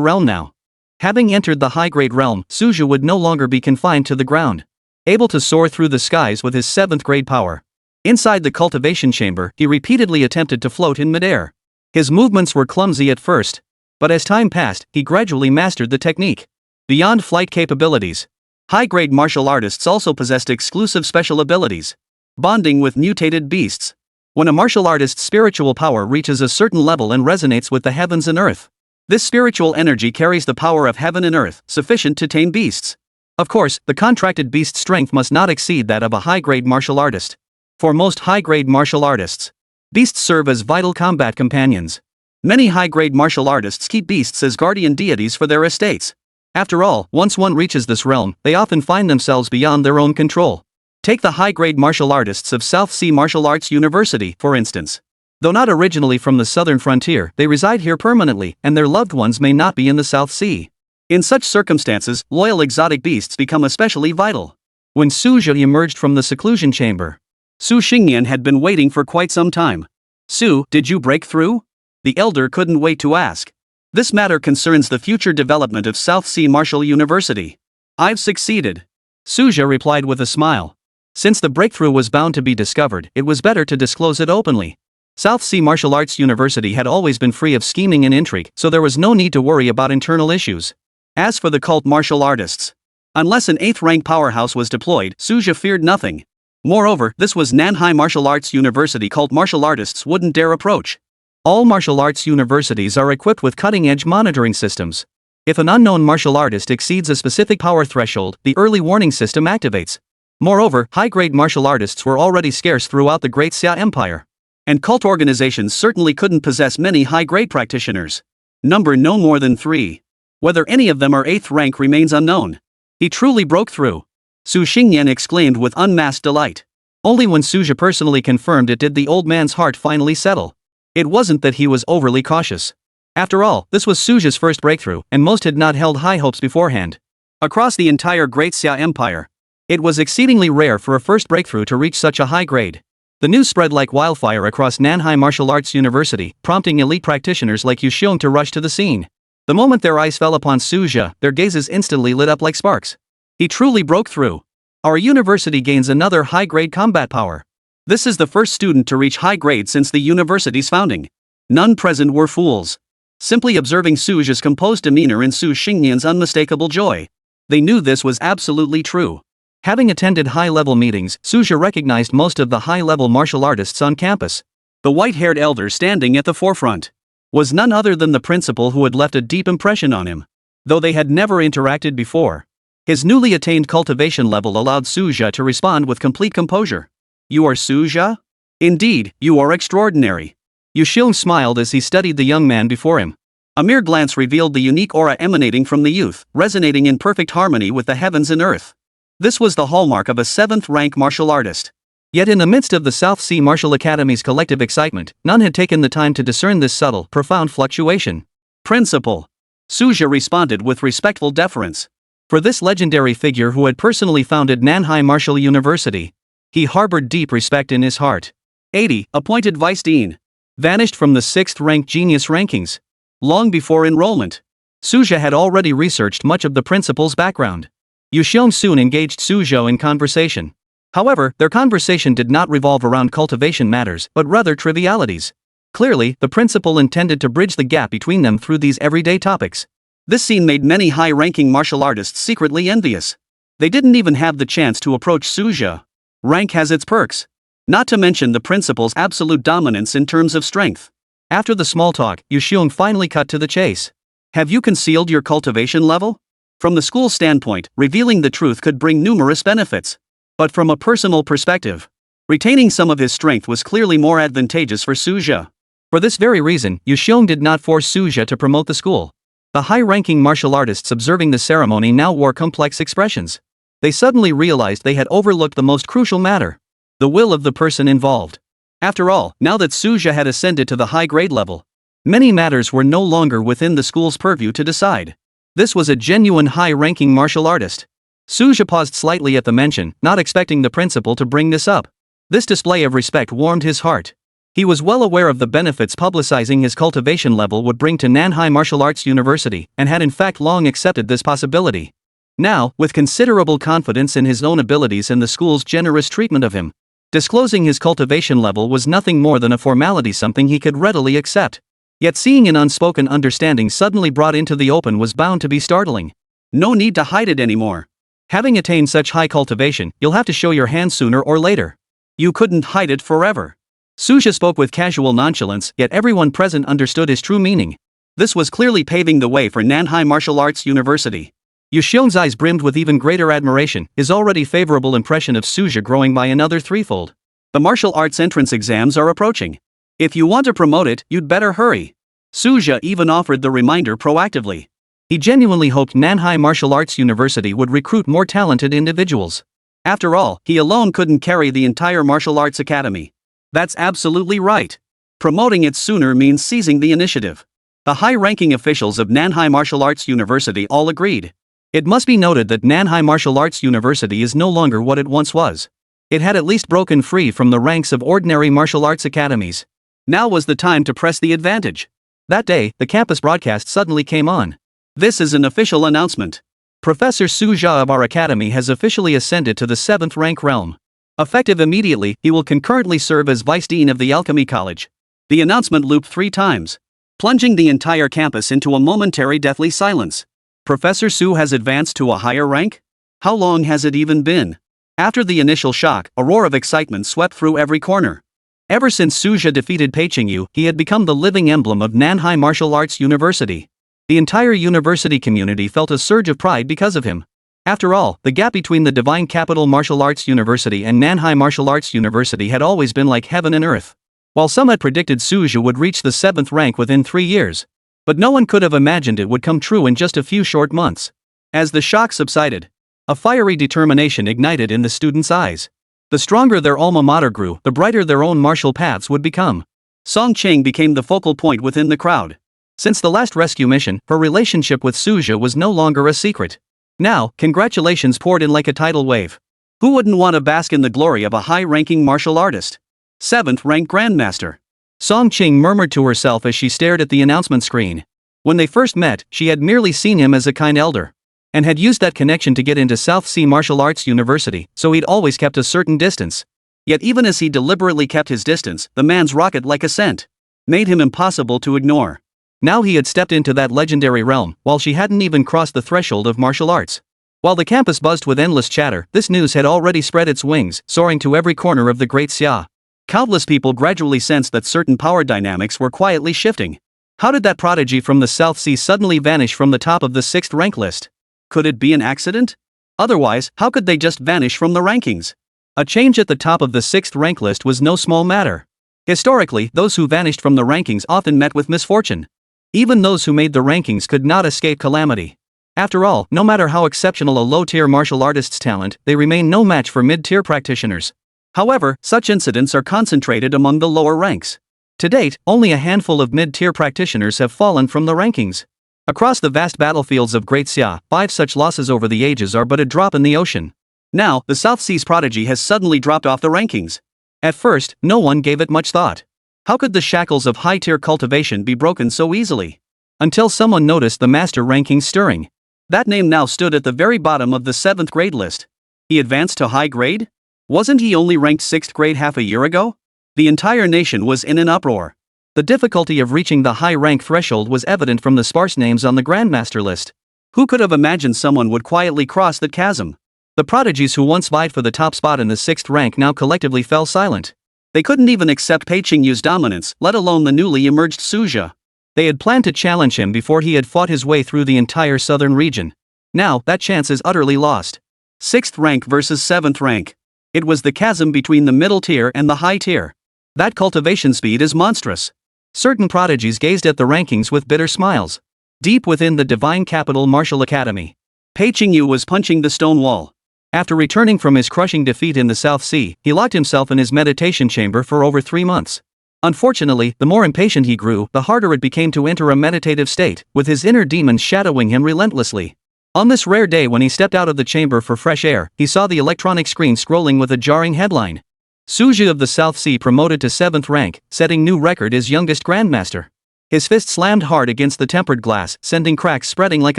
realm now. Having entered the high-grade realm, Suja would no longer be confined to the ground. Able to soar through the skies with his 7th grade power. Inside the cultivation chamber, he repeatedly attempted to float in midair. His movements were clumsy at first, but as time passed, he gradually mastered the technique. Beyond flight capabilities, High-grade martial artists also possessed exclusive special abilities. Bonding with mutated beasts. When a martial artist's spiritual power reaches a certain level and resonates with the heavens and earth, this spiritual energy carries the power of heaven and earth, sufficient to tame beasts. Of course, the contracted beast's strength must not exceed that of a high-grade martial artist. For most high-grade martial artists, beasts serve as vital combat companions. Many high-grade martial artists keep beasts as guardian deities for their estates. After all, once one reaches this realm, they often find themselves beyond their own control. Take the high-grade martial artists of South Sea Martial Arts University, for instance. Though not originally from the southern frontier, they reside here permanently, and their loved ones may not be in the South Sea. In such circumstances, loyal exotic beasts become especially vital. When Suja emerged from the seclusion chamber, Su Xingyan had been waiting for quite some time. Su, did you break through? The elder couldn't wait to ask. This matter concerns the future development of South Sea Martial University. I've succeeded. Suja replied with a smile. Since the breakthrough was bound to be discovered, it was better to disclose it openly. South Sea Martial Arts University had always been free of scheming and intrigue, so there was no need to worry about internal issues. As for the cult martial artists, unless an 8th rank powerhouse was deployed, Suja feared nothing. Moreover, this was Nanhai Martial Arts University. Cult martial artists wouldn't dare approach. All martial arts universities are equipped with cutting-edge monitoring systems. If an unknown martial artist exceeds a specific power threshold, the early warning system activates. Moreover, high-grade martial artists were already scarce throughout the Great Xia Empire. And cult organizations certainly couldn't possess many high-grade practitioners. Number no more than 3. Whether any of them are 8th rank remains unknown. He truly broke through. Su Xingyan exclaimed with unmasked delight. Only when Suja personally confirmed it did the old man's heart finally settle. It wasn't that he was overly cautious. After all, this was Suja's first breakthrough, and most had not held high hopes beforehand. Across the entire Great Xia Empire, it was exceedingly rare for a first breakthrough to reach such a high grade. The news spread like wildfire across Nanhai Martial Arts University, prompting elite practitioners like Yu Xiong to rush to the scene. The moment their eyes fell upon Suja, their gazes instantly lit up like sparks. He truly broke through. Our university gains another high-grade combat power. This is the first student to reach high grade since the university's founding. None present were fools. Simply observing Suja's composed demeanor and Su Xingyan's unmistakable joy, they knew this was absolutely true. Having attended high-level meetings, Suja recognized most of the high-level martial artists on campus. The white-haired elder standing at the forefront was none other than the principal who had left a deep impression on him. Though they had never interacted before, his newly attained cultivation level allowed Suja to respond with complete composure. You are Suja? Indeed, you are extraordinary. Yu Xiong smiled as he studied the young man before him. A mere glance revealed the unique aura emanating from the youth, resonating in perfect harmony with the heavens and earth. This was the hallmark of a 7th rank martial artist. Yet in the midst of the South Sea Martial Academy's collective excitement, none had taken the time to discern this subtle, profound fluctuation. Principal. Suja responded with respectful deference. For this legendary figure who had personally founded Nanhai Martial University, he harbored deep respect in his heart. 80. Appointed Vice Dean. Vanished from the 6th rank genius rankings. Long before enrollment, Suja had already researched much of the principal's background. Yu Xiong soon engaged Suja in conversation. However, their conversation did not revolve around cultivation matters, but rather trivialities. Clearly, the principal intended to bridge the gap between them through these everyday topics. This scene made many high-ranking martial artists secretly envious. They didn't even have the chance to approach Suja. Rank has its perks. Not to mention the principal's absolute dominance in terms of strength. After the small talk, Yu Xiong finally cut to the chase. Have you concealed your cultivation level? From the school standpoint, revealing the truth could bring numerous benefits. But from a personal perspective, retaining some of his strength was clearly more advantageous for Suja. For this very reason, Yu Xiong did not force Suja to promote the school. The high-ranking martial artists observing the ceremony now wore complex expressions. They suddenly realized they had overlooked the most crucial matter: the will of the person involved. After all, now that Suja had ascended to the high-grade level, many matters were no longer within the school's purview to decide. This was a genuine high-ranking martial artist. Suja paused slightly at the mention, not expecting the principal to bring this up. This display of respect warmed his heart. He was well aware of the benefits publicizing his cultivation level would bring to Nanhai Martial Arts University, and had in fact long accepted this possibility. Now, with considerable confidence in his own abilities and the school's generous treatment of him, disclosing his cultivation level was nothing more than a formality, something he could readily accept. Yet seeing an unspoken understanding suddenly brought into the open was bound to be startling. No need to hide it anymore. Having attained such high cultivation, you'll have to show your hand sooner or later. You couldn't hide it forever. Suja spoke with casual nonchalance, yet everyone present understood his true meaning. This was clearly paving the way for Nanhai Martial Arts University. Yuxiong's eyes brimmed with even greater admiration, his already favorable impression of Suja growing by another threefold. The martial arts entrance exams are approaching. If you want to promote it, you'd better hurry. Suja even offered the reminder proactively. He genuinely hoped Nanhai Martial Arts University would recruit more talented individuals. After all, he alone couldn't carry the entire martial arts academy. That's absolutely right. Promoting it sooner means seizing the initiative. The high-ranking officials of Nanhai Martial Arts University all agreed. It must be noted that Nanhai Martial Arts University is no longer what it once was. It had at least broken free from the ranks of ordinary martial arts academies. Now was the time to press the advantage. That day, the campus broadcast suddenly came on. This is an official announcement. Professor Suja of our academy has officially ascended to the 7th rank realm. Effective immediately, he will concurrently serve as Vice Dean of the Alchemy College. The announcement looped 3 times, plunging the entire campus into a momentary deathly silence. Professor Su has advanced to a higher rank? How long has it even been? After the initial shock, a roar of excitement swept through every corner. Ever since Suja defeated Pei Qingyu, he had become the living emblem of Nanhai Martial Arts University. The entire university community felt a surge of pride because of him. After all, the gap between the Divine Capital Martial Arts University and Nanhai Martial Arts University had always been like heaven and earth. While some had predicted Suja would reach the 7th rank within 3 years, but no one could have imagined it would come true in just a few short months. As the shock subsided, a fiery determination ignited in the students' eyes. The stronger their alma mater grew, the brighter their own martial paths would become. Song Ching became the focal point within the crowd. Since the last rescue mission, her relationship with Suja was no longer a secret. Now, congratulations poured in like a tidal wave. Who wouldn't want to bask in the glory of a high-ranking martial artist? 7th rank Grandmaster. Song Ching murmured to herself as she stared at the announcement screen. When they first met, she had merely seen him as a kind elder, and had used that connection to get into South Sea Martial Arts University, so he'd always kept a certain distance. Yet even as he deliberately kept his distance, the man's rocket-like ascent made him impossible to ignore. Now he had stepped into that legendary realm, while she hadn't even crossed the threshold of martial arts. While the campus buzzed with endless chatter, this news had already spread its wings, soaring to every corner of the Great Xia. Countless people gradually sensed that certain power dynamics were quietly shifting. How did that prodigy from the South Sea suddenly vanish from the top of the 6th rank list? Could it be an accident? Otherwise, how could they just vanish from the rankings? A change at the top of the 6th rank list was no small matter. Historically, those who vanished from the rankings often met with misfortune. Even those who made the rankings could not escape calamity. After all, no matter how exceptional a low-tier martial artist's talent, they remain no match for mid-tier practitioners. However, such incidents are concentrated among the lower ranks. To date, only a handful of mid-tier practitioners have fallen from the rankings. Across the vast battlefields of Great Xia, 5 such losses over the ages are but a drop in the ocean. Now, the South Sea's prodigy has suddenly dropped off the rankings. At first, no one gave it much thought. How could the shackles of high-tier cultivation be broken so easily? Until someone noticed the master rankings stirring. That name now stood at the very bottom of the 7th grade list. He advanced to high grade? Wasn't he only ranked 6th grade half a year ago? The entire nation was in an uproar. The difficulty of reaching the high rank threshold was evident from the sparse names on the Grandmaster list. Who could have imagined someone would quietly cross that chasm? The prodigies who once vied for the top spot in the 6th rank now collectively fell silent. They couldn't even accept Pei Qingyu's dominance, let alone the newly emerged Suja. They had planned to challenge him before he had fought his way through the entire southern region. Now, that chance is utterly lost. 6th rank versus 7th rank. It was the chasm between the middle tier and the high tier. That cultivation speed is monstrous. Certain prodigies gazed at the rankings with bitter smiles. Deep within the Divine Capital Martial Academy, Pei Qingyu was punching the stone wall. After returning from his crushing defeat in the South Sea, he locked himself in his meditation chamber for over 3 months. Unfortunately, the more impatient he grew, the harder it became to enter a meditative state, with his inner demons shadowing him relentlessly. On this rare day when he stepped out of the chamber for fresh air, he saw the electronic screen scrolling with a jarring headline. Suja of the South Sea promoted to 7th rank, setting new record as youngest Grandmaster. His fist slammed hard against the tempered glass, sending cracks spreading like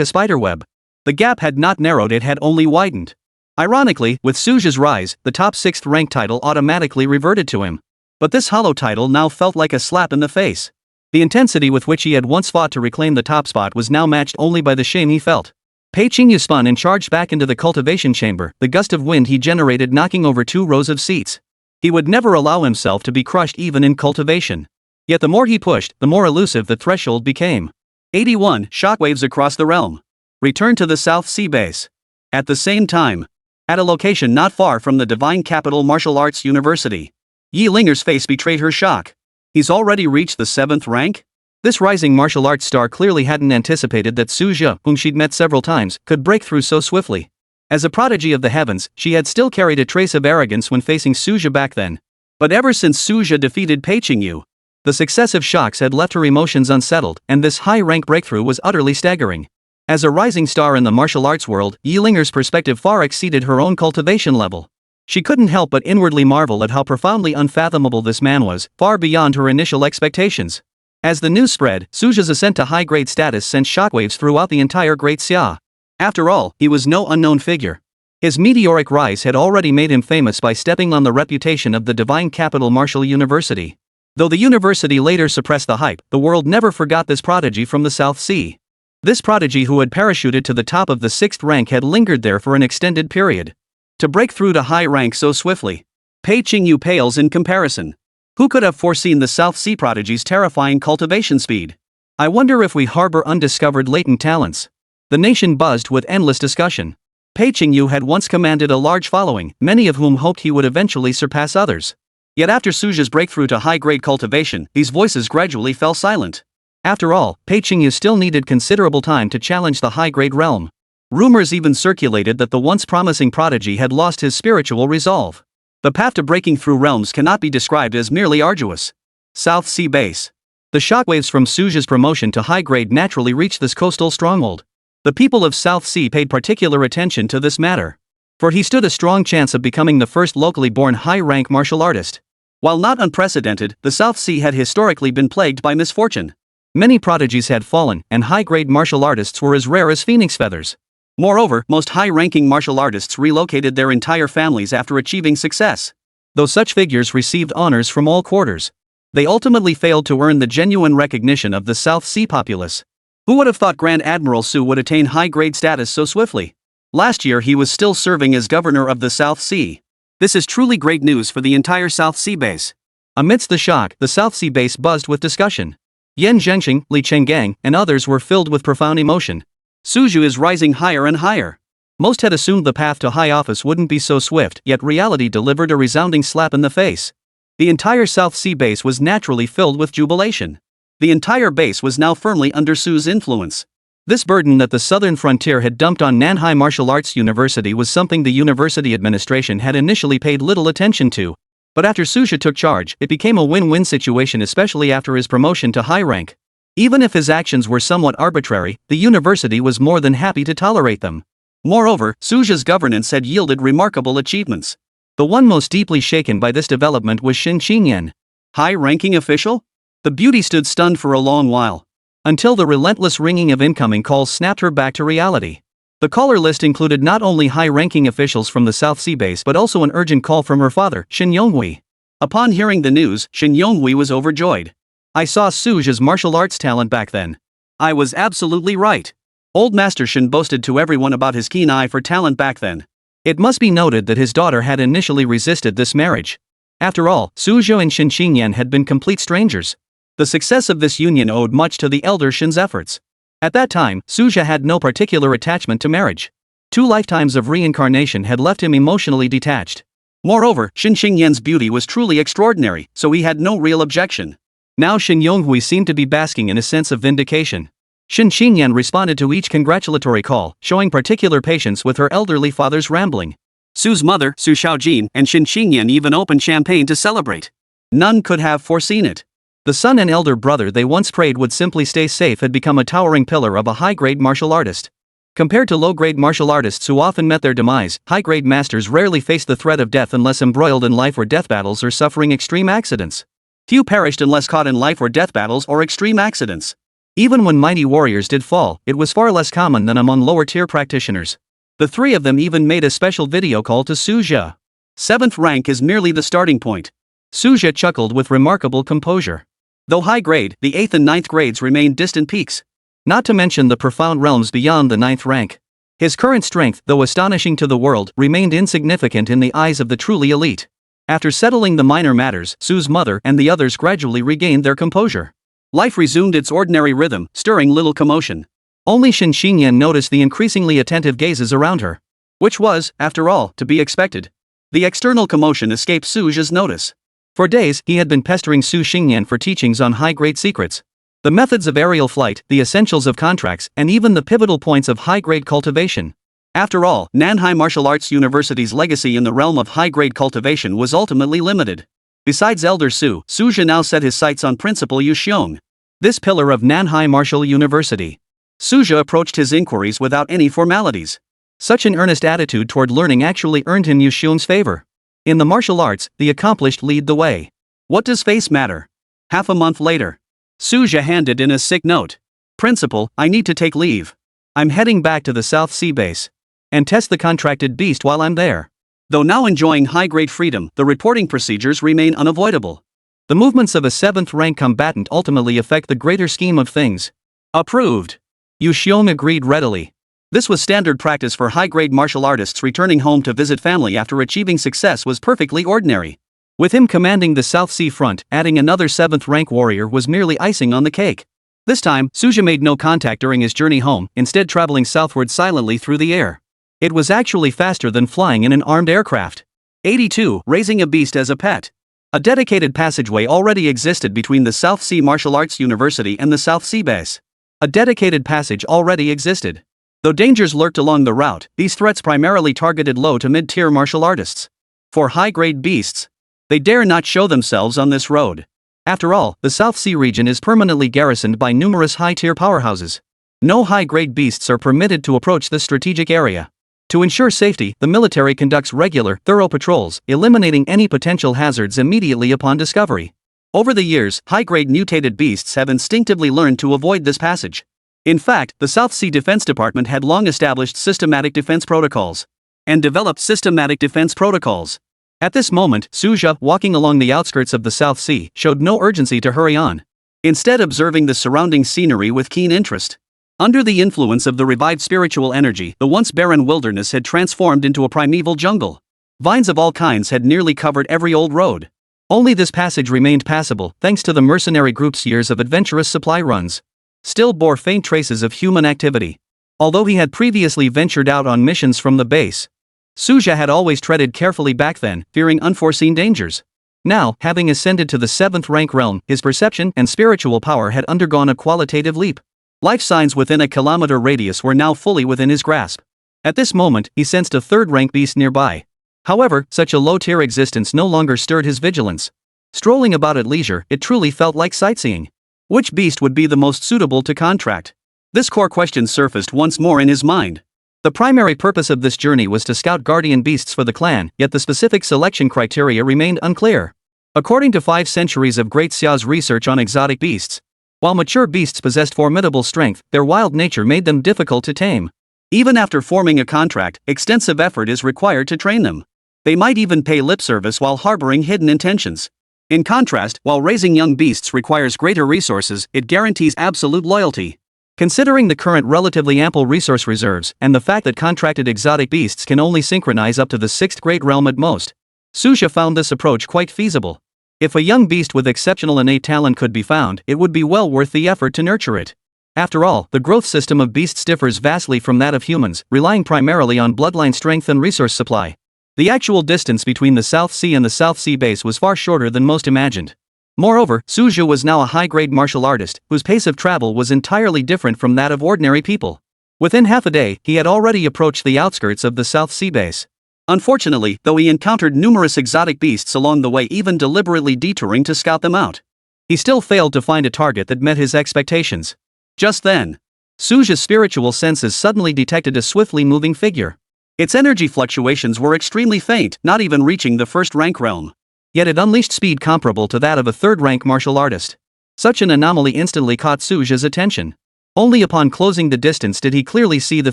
a spiderweb. The gap had not narrowed, it had only widened. Ironically, with Suja's rise, the top 6th rank title automatically reverted to him. But this hollow title now felt like a slap in the face. The intensity with which he had once fought to reclaim the top spot was now matched only by the shame he felt. Pei Qingyu spun and charged back into the cultivation chamber, the gust of wind he generated knocking over 2 rows of seats. He would never allow himself to be crushed even in cultivation. Yet the more he pushed, the more elusive the threshold became. 81 Shockwaves across the realm. Return to the South Sea base. At the same time, at a location not far from the divine capital Martial Arts University, Yi Linger's face betrayed her shock. He's already reached the 7th rank? This rising martial arts star clearly hadn't anticipated that Suja, whom she'd met several times, could break through so swiftly. As a prodigy of the heavens, she had still carried a trace of arrogance when facing Suja back then. But ever since Suja defeated Pei Qingyu, the successive shocks had left her emotions unsettled, and this high-rank breakthrough was utterly staggering. As a rising star in the martial arts world, Yi Linger's perspective far exceeded her own cultivation level. She couldn't help but inwardly marvel at how profoundly unfathomable this man was, far beyond her initial expectations. As the news spread, Suja's ascent to high-grade status sent shockwaves throughout the entire Great Xia. After all, he was no unknown figure. His meteoric rise had already made him famous by stepping on the reputation of the divine capital Martial University. Though the university later suppressed the hype, the world never forgot this prodigy from the South Sea. This prodigy who had parachuted to the top of the 6th rank had lingered there for an extended period. To break through to high rank so swiftly, Pei Qingyu pales in comparison. Who could have foreseen the South Sea prodigy's terrifying cultivation speed? I wonder if we harbor undiscovered latent talents. The nation buzzed with endless discussion. Pei Qingyu had once commanded a large following, many of whom hoped he would eventually surpass others. Yet after Suja's breakthrough to high-grade cultivation, these voices gradually fell silent. After all, Pei Qingyu still needed considerable time to challenge the high-grade realm. Rumors even circulated that the once promising prodigy had lost his spiritual resolve. The path to breaking through realms cannot be described as merely arduous. South Sea Base. The shockwaves from Suja's promotion to high-grade naturally reached this coastal stronghold. The people of South Sea paid particular attention to this matter, for he stood a strong chance of becoming the first locally born high-rank martial artist. While not unprecedented, the South Sea had historically been plagued by misfortune. Many prodigies had fallen, and high-grade martial artists were as rare as phoenix feathers. Moreover, most high-ranking martial artists relocated their entire families after achieving success. Though such figures received honors from all quarters, they ultimately failed to earn the genuine recognition of the South Sea populace. Who would have thought Grand Admiral Su would attain high-grade status so swiftly? Last year he was still serving as governor of the South Sea. This is truly great news for the entire South Sea base. Amidst the shock, the South Sea base buzzed with discussion. Yan Zhengxing, Li Chenggang, and others were filled with profound emotion. Suju is rising higher and higher. Most had assumed the path to high office wouldn't be so swift, yet reality delivered a resounding slap in the face. The entire South Sea base was naturally filled with jubilation. The entire base was now firmly under Su's influence. This burden that the southern frontier had dumped on Nanhai Martial Arts University was something the university administration had initially paid little attention to. But after Suja took charge, it became a win-win situation, especially after his promotion to high rank. Even if his actions were somewhat arbitrary, the university was more than happy to tolerate them. Moreover, Suja's governance had yielded remarkable achievements. The one most deeply shaken by this development was Xin Qingyan. High-ranking official? The beauty stood stunned for a long while, until the relentless ringing of incoming calls snapped her back to reality. The caller list included not only high-ranking officials from the South Sea base but also an urgent call from her father, Shin Yonghui. Upon hearing the news, Shin Yonghui was overjoyed. I saw Suja's martial arts talent back then. I was absolutely right. Old Master Shin boasted to everyone about his keen eye for talent back then. It must be noted that his daughter had initially resisted this marriage. After all, Suja and Shin Qingyan had been complete strangers. The success of this union owed much to the elder Shin's efforts. At that time, Suja had no particular attachment to marriage. 2 lifetimes of reincarnation had left him emotionally detached. Moreover, Shin Qingyan's beauty was truly extraordinary, so he had no real objection. Now Shin Yonghui seemed to be basking in a sense of vindication. Shin Qingyan responded to each congratulatory call, showing particular patience with her elderly father's rambling. Su's mother, Su Xiaojin, and Shin Qingyan even opened champagne to celebrate. None could have foreseen it. The son and elder brother they once prayed would simply stay safe had become a towering pillar of a high-grade martial artist. Compared to low-grade martial artists who often met their demise, high-grade masters rarely faced the threat of death unless embroiled in life or death battles or suffering extreme accidents. Few perished unless caught in life or death battles or extreme accidents. Even when mighty warriors did fall, it was far less common than among lower-tier practitioners. The 3 of them even made a special video call to Suja. 7th rank is merely the starting point. Suja chuckled with remarkable composure. Though high grade, the 8th and 9th grades remained distant peaks. Not to mention the profound realms beyond the 9th rank. His current strength, though astonishing to the world, remained insignificant in the eyes of the truly elite. After settling the minor matters, Su's mother and the others gradually regained their composure. Life resumed its ordinary rhythm, stirring little commotion. Only Shin Xinyan noticed the increasingly attentive gazes around her. Which was, after all, to be expected. The external commotion escaped Suja's notice. For days, he had been pestering Su Xingyan for teachings on high-grade secrets. The methods of aerial flight, the essentials of contracts, and even the pivotal points of high-grade cultivation. After all, Nanhai Martial Arts University's legacy in the realm of high-grade cultivation was ultimately limited. Besides Elder Su, Suja now set his sights on Principal Yu Xiong, this pillar of Nanhai Martial University. Suja approached his inquiries without any formalities. Such an earnest attitude toward learning actually earned him Yu Xiong's favor. In the martial arts, the accomplished lead the way. What does face matter? Half a month later, Suja handed in a sick note. Principal, I need to take leave. I'm heading back to the South Sea base. And test the contracted beast while I'm there. Though now enjoying high-grade freedom, the reporting procedures remain unavoidable. The movements of a 7th-rank combatant ultimately affect the greater scheme of things. Approved. Yu Xiong agreed readily. This was standard practice for high-grade martial artists returning home to visit family after achieving success was perfectly ordinary. With him commanding the South Sea front, adding another 7th-rank warrior was merely icing on the cake. This time, Suja made no contact during his journey home, instead traveling southward silently through the air. It was actually faster than flying in an armed aircraft. 82. Raising a beast as a pet. A dedicated passageway already existed between the South Sea Martial Arts University and the South Sea base. A dedicated passage already existed. Though dangers lurked along the route, these threats primarily targeted low to mid-tier martial artists. For high-grade beasts, they dare not show themselves on this road. After all, the South Sea region is permanently garrisoned by numerous high-tier powerhouses. No high-grade beasts are permitted to approach this strategic area. To ensure safety, the military conducts regular, thorough patrols, eliminating any potential hazards immediately upon discovery. Over the years, high-grade mutated beasts have instinctively learned to avoid this passage. In fact, the South Sea Defense Department had long established systematic defense protocols. And developed systematic defense protocols. At this moment, Suja, walking along the outskirts of the South Sea, showed no urgency to hurry on. Instead observing the surrounding scenery with keen interest. Under the influence of the revived spiritual energy, the once barren wilderness had transformed into a primeval jungle. Vines of all kinds had nearly covered every old road. Only this passage remained passable, thanks to the mercenary group's years of adventurous supply runs. Still bore faint traces of human activity. Although he had previously ventured out on missions from the base, Suja had always treaded carefully back then, fearing unforeseen dangers. Now, having ascended to the 7th-rank realm, his perception and spiritual power had undergone a qualitative leap. Life signs within a kilometer radius were now fully within his grasp. At this moment, he sensed a 3rd-rank beast nearby. However, such a low-tier existence no longer stirred his vigilance. Strolling about at leisure, it truly felt like sightseeing. Which beast would be the most suitable to contract? This core question surfaced once more in his mind. The primary purpose of this journey was to scout guardian beasts for the clan, yet the specific selection criteria remained unclear. According to 5 centuries of Great Xia's research on exotic beasts, while mature beasts possessed formidable strength, their wild nature made them difficult to tame. Even after forming a contract, extensive effort is required to train them. They might even pay lip service while harboring hidden intentions. In contrast, while raising young beasts requires greater resources, it guarantees absolute loyalty. Considering the current relatively ample resource reserves, and the fact that contracted exotic beasts can only synchronize up to the 6th grade realm at most, Suja found this approach quite feasible. If a young beast with exceptional innate talent could be found, it would be well worth the effort to nurture it. After all, the growth system of beasts differs vastly from that of humans, relying primarily on bloodline strength and resource supply. The actual distance between the South Sea and the South Sea base was far shorter than most imagined. Moreover, Suja was now a high-grade martial artist, whose pace of travel was entirely different from that of ordinary people. Within half a day, he had already approached the outskirts of the South Sea base. Unfortunately, though he encountered numerous exotic beasts along the way, even deliberately detouring to scout them out, he still failed to find a target that met his expectations. Just then, Suja's spiritual senses suddenly detected a swiftly moving figure. Its energy fluctuations were extremely faint, not even reaching the 1st-rank realm. Yet it unleashed speed comparable to that of a 3rd-rank martial artist. Such an anomaly instantly caught Suja's attention. Only upon closing the distance did he clearly see the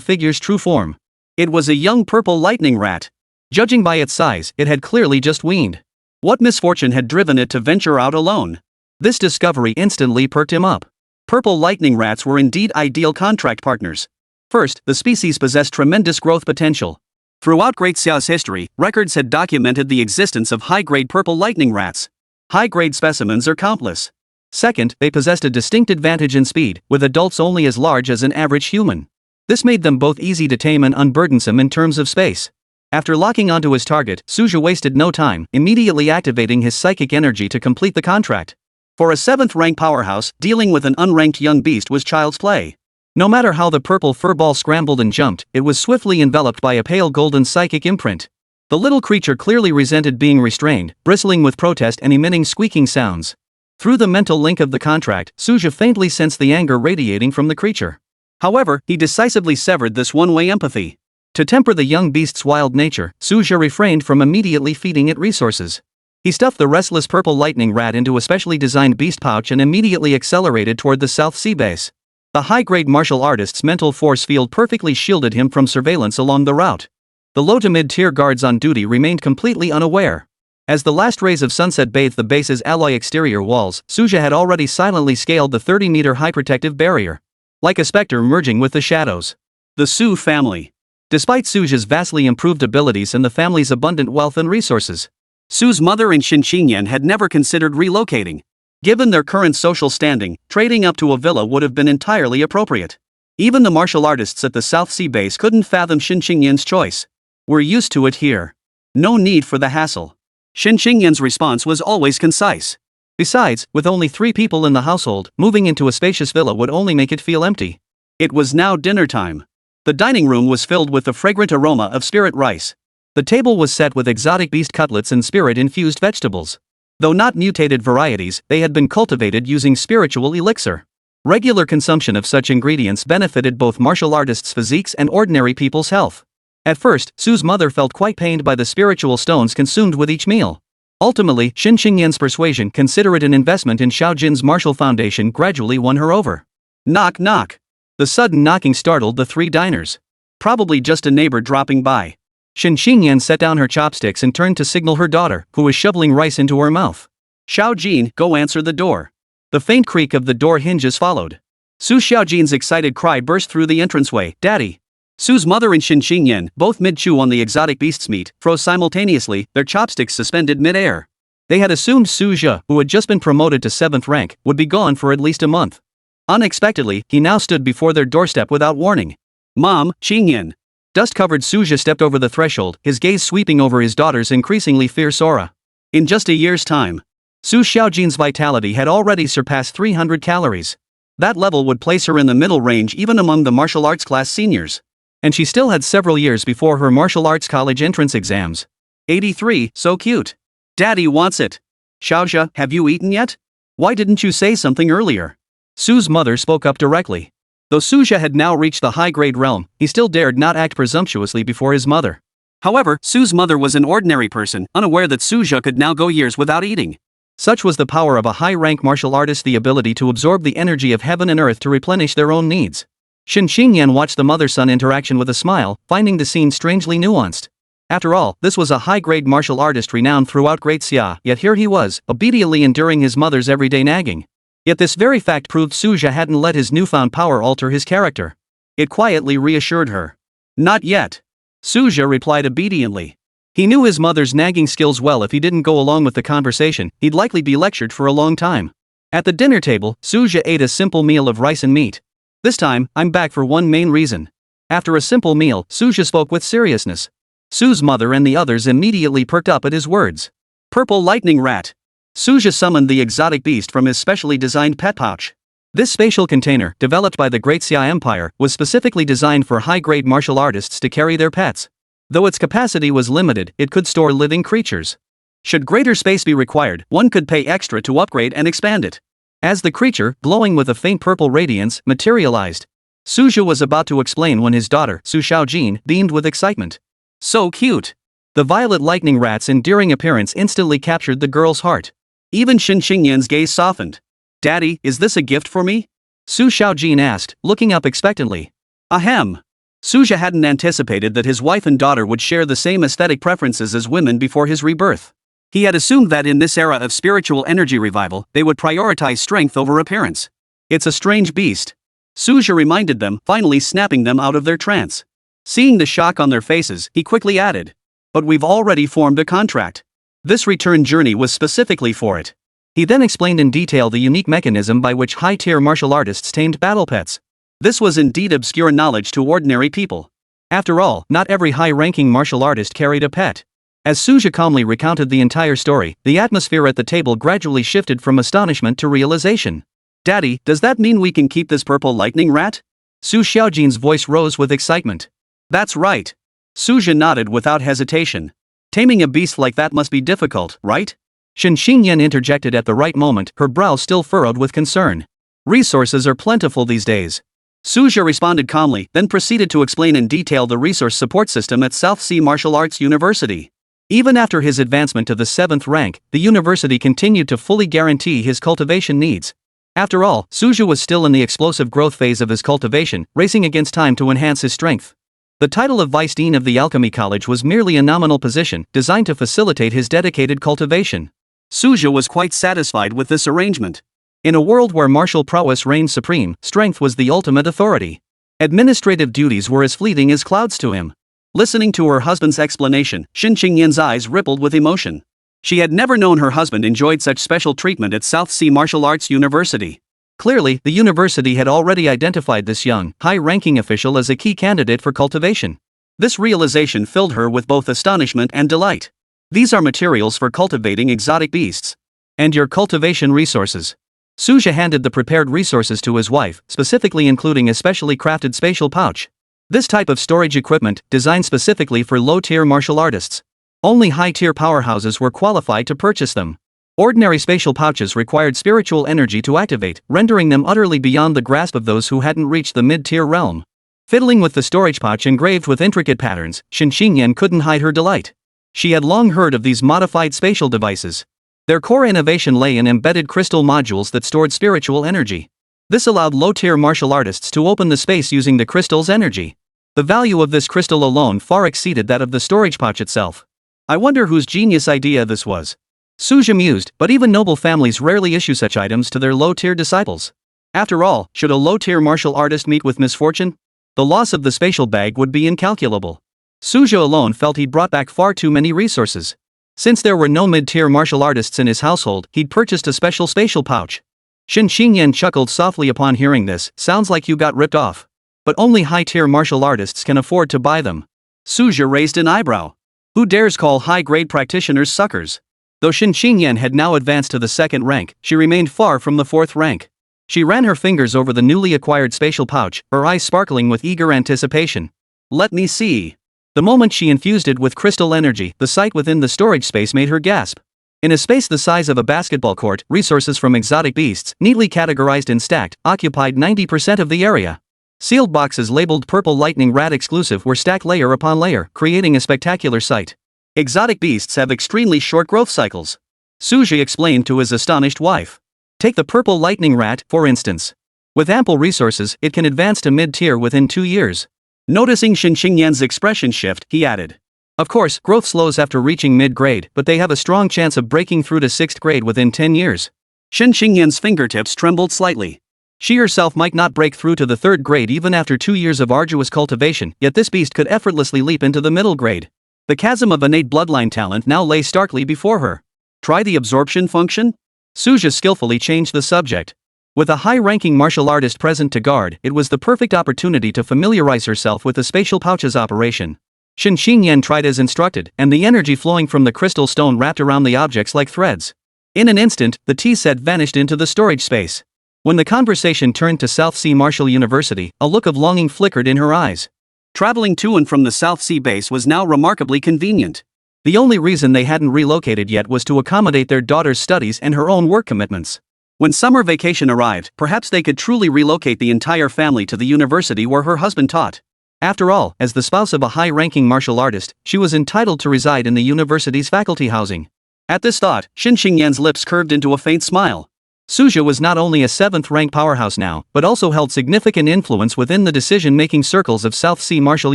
figure's true form. It was a young purple lightning rat. Judging by its size, it had clearly just weaned. What misfortune had driven it to venture out alone? This discovery instantly perked him up. Purple lightning rats were indeed ideal contract partners. First, the species possessed tremendous growth potential. Throughout Great Xia's history, records had documented the existence of high-grade purple lightning rats. High-grade specimens are countless. Second, they possessed a distinct advantage in speed, with adults only as large as an average human. This made them both easy to tame and unburdensome in terms of space. After locking onto his target, Suja wasted no time, immediately activating his psychic energy to complete the contract. For a 7th-rank powerhouse, dealing with an unranked young beast was child's play. No matter how the purple furball scrambled and jumped, it was swiftly enveloped by a pale golden psychic imprint. The little creature clearly resented being restrained, bristling with protest and emitting squeaking sounds. Through the mental link of the contract, Suja faintly sensed the anger radiating from the creature. However, he decisively severed this one-way empathy. To temper the young beast's wild nature, Suja refrained from immediately feeding it resources. He stuffed the restless purple lightning rat into a specially designed beast pouch and immediately accelerated toward the South Sea base. The high-grade martial artist's mental force field perfectly shielded him from surveillance along the route. The low to mid-tier guards on duty remained completely unaware. As the last rays of sunset bathed the base's alloy exterior walls, Suja had already silently scaled the 30-meter-high protective barrier. Like a specter merging with the shadows. The Su family. Despite Suja's vastly improved abilities and the family's abundant wealth and resources, Su's mother and Xinqingyan had never considered relocating. Given their current social standing, trading up to a villa would have been entirely appropriate. Even the martial artists at the South Sea base couldn't fathom Xinqingyan's choice. We're used to it here. No need for the hassle. Xinqingyan's response was always concise. Besides, with only 3 people in the household, moving into a spacious villa would only make it feel empty. It was now dinner time. The dining room was filled with the fragrant aroma of spirit rice. The table was set with exotic beast cutlets and spirit-infused vegetables. Though not mutated varieties, they had been cultivated using spiritual elixir. Regular consumption of such ingredients benefited both martial artists' physiques and ordinary people's health. At first, Su's mother felt quite pained by the spiritual stones consumed with each meal. Ultimately, Xinqingyan's persuasion, consider it an investment in Xiaojin's martial foundation, gradually won her over. Knock knock. The sudden knocking startled the 3 diners. Probably just a neighbor dropping by. Xinqingyan set down her chopsticks and turned to signal her daughter, who was shoveling rice into her mouth. Xiaojin, go answer the door. The faint creak of the door hinges followed. Su Xiaojin's excited cry burst through the entranceway, Daddy! Su's mother and Xinqingyan, both mid-chew on the exotic beast's meat, froze simultaneously, their chopsticks suspended mid-air. They had assumed Su Zhe, who had just been promoted to 7th rank, would be gone for at least a month. Unexpectedly, he now stood before their doorstep without warning. Mom, Qingyan. Dust-covered Su Zhe stepped over the threshold, his gaze sweeping over his daughter's increasingly fierce aura. In just a year's time, Su Xiaojin's vitality had already surpassed 300 calories. That level would place her in the middle range even among the martial arts class seniors. And she still had several years before her martial arts college entrance exams. 83, so cute. Daddy wants it. Xiaozhe, have you eaten yet? Why didn't you say something earlier? Su's mother spoke up directly. Though Suja had now reached the high-grade realm, he still dared not act presumptuously before his mother. However, Su's mother was an ordinary person, unaware that Suja could now go years without eating. Such was the power of a high-rank martial artist, the ability to absorb the energy of heaven and earth to replenish their own needs. Xinqingyan watched the mother-son interaction with a smile, finding the scene strangely nuanced. After all, this was a high-grade martial artist renowned throughout Great Xia, yet here he was, obediently enduring his mother's everyday nagging. Yet this very fact proved Suja hadn't let his newfound power alter his character. It quietly reassured her. Not yet. Suja replied obediently. He knew his mother's nagging skills well. If he didn't go along with the conversation, he'd likely be lectured for a long time. At the dinner table, Suja ate a simple meal of rice and meat. This time, I'm back for one main reason. After a simple meal, Suja spoke with seriousness. Su's mother and the others immediately perked up at his words. Purple lightning rat. Suja summoned the exotic beast from his specially designed pet pouch. This spatial container, developed by the Great Xia Empire, was specifically designed for high-grade martial artists to carry their pets. Though its capacity was limited, it could store living creatures. Should greater space be required, one could pay extra to upgrade and expand it. As the creature, glowing with a faint purple radiance, materialized, Suja was about to explain when his daughter, Su Xiaojin, beamed with excitement. So cute! The violet lightning rat's endearing appearance instantly captured the girl's heart. Even Xinqingyan's gaze softened. Daddy, is this a gift for me? Su Xiaojin asked, looking up expectantly. Ahem. Suja hadn't anticipated that his wife and daughter would share the same aesthetic preferences as women before his rebirth. He had assumed that in this era of spiritual energy revival, they would prioritize strength over appearance. It's a strange beast. Suja reminded them, finally snapping them out of their trance. Seeing the shock on their faces, he quickly added. But we've already formed a contract. This return journey was specifically for it. He then explained in detail the unique mechanism by which high-tier martial artists tamed battle pets. This was indeed obscure knowledge to ordinary people. After all, not every high-ranking martial artist carried a pet. As Suja calmly recounted the entire story, the atmosphere at the table gradually shifted from astonishment to realization. Daddy, does that mean we can keep this purple lightning rat? Su Xiaojin's voice rose with excitement. That's right. Suja nodded without hesitation. Taming a beast like that must be difficult, right? Shen Xingyan interjected at the right moment, her brow still furrowed with concern. Resources are plentiful these days. Suja responded calmly, then proceeded to explain in detail the resource support system at South Sea Martial Arts University. Even after his advancement to the 7th rank, the university continued to fully guarantee his cultivation needs. After all, Suja was still in the explosive growth phase of his cultivation, racing against time to enhance his strength. The title of Vice Dean of the Alchemy College was merely a nominal position, designed to facilitate his dedicated cultivation. Suja was quite satisfied with this arrangement. In a world where martial prowess reigned supreme, strength was the ultimate authority. Administrative duties were as fleeting as clouds to him. Listening to her husband's explanation, Shen Qingyan's eyes rippled with emotion. She had never known her husband enjoyed such special treatment at South Sea Martial Arts University. Clearly, the university had already identified this young, high-ranking official as a key candidate for cultivation. This realization filled her with both astonishment and delight. These are materials for cultivating exotic beasts. And your cultivation resources. Suja handed the prepared resources to his wife, specifically including a specially crafted spatial pouch. This type of storage equipment, designed specifically for low-tier martial artists. Only high-tier powerhouses were qualified to purchase them. Ordinary spatial pouches required spiritual energy to activate, rendering them utterly beyond the grasp of those who hadn't reached the mid-tier realm. Fiddling with the storage pouch engraved with intricate patterns, Shen Xingyan couldn't hide her delight. She had long heard of these modified spatial devices. Their core innovation lay in embedded crystal modules that stored spiritual energy. This allowed low-tier martial artists to open the space using the crystal's energy. The value of this crystal alone far exceeded that of the storage pouch itself. I wonder whose genius idea this was. Suja mused, but even noble families rarely issue such items to their low-tier disciples. After all, should a low-tier martial artist meet with misfortune? The loss of the spatial bag would be incalculable. Suja alone felt he'd brought back far too many resources. Since there were no mid-tier martial artists in his household, he'd purchased a special spatial pouch. Shen Xingyan chuckled softly upon hearing this. Sounds like you got ripped off. But only high-tier martial artists can afford to buy them. Suja raised an eyebrow. Who dares call high-grade practitioners suckers? Though Shen Xingyan had now advanced to the 2nd rank, she remained far from the 4th rank. She ran her fingers over the newly acquired spatial pouch, her eyes sparkling with eager anticipation. Let me see. The moment she infused it with crystal energy, the sight within the storage space made her gasp. In a space the size of a basketball court, resources from exotic beasts, neatly categorized and stacked, occupied 90% of the area. Sealed boxes labeled Purple Lightning Rat Exclusive were stacked layer upon layer, creating a spectacular sight. Exotic beasts have extremely short growth cycles. Suja explained to his astonished wife. Take the Purple Lightning Rat, for instance. With ample resources, it can advance to mid-tier within 2 years. Noticing Shen Xingyan's expression shift, he added. Of course, growth slows after reaching mid-grade, but they have a strong chance of breaking through to 6th grade within 10 years. Shen Xingyan's fingertips trembled slightly. She herself might not break through to the 3rd grade even after 2 years of arduous cultivation, yet this beast could effortlessly leap into the middle grade. The chasm of innate bloodline talent now lay starkly before her. Try the absorption function? Suja skillfully changed the subject. With a high-ranking martial artist present to guard, it was the perfect opportunity to familiarize herself with the spatial pouch's operation. Shen Xingyan tried as instructed, and the energy flowing from the crystal stone wrapped around the objects like threads. In an instant, the tea set vanished into the storage space. When the conversation turned to South Sea Martial University, a look of longing flickered in her eyes. Traveling to and from the South Sea base was now remarkably convenient. The only reason they hadn't relocated yet was to accommodate their daughter's studies and her own work commitments. When summer vacation arrived, perhaps they could truly relocate the entire family to the university where her husband taught. After all, as the spouse of a high-ranking martial artist, she was entitled to reside in the university's faculty housing. At this thought, Shen Xingyan's lips curved into a faint smile. Suja was not only a 7th-rank powerhouse now, but also held significant influence within the decision-making circles of South Sea Martial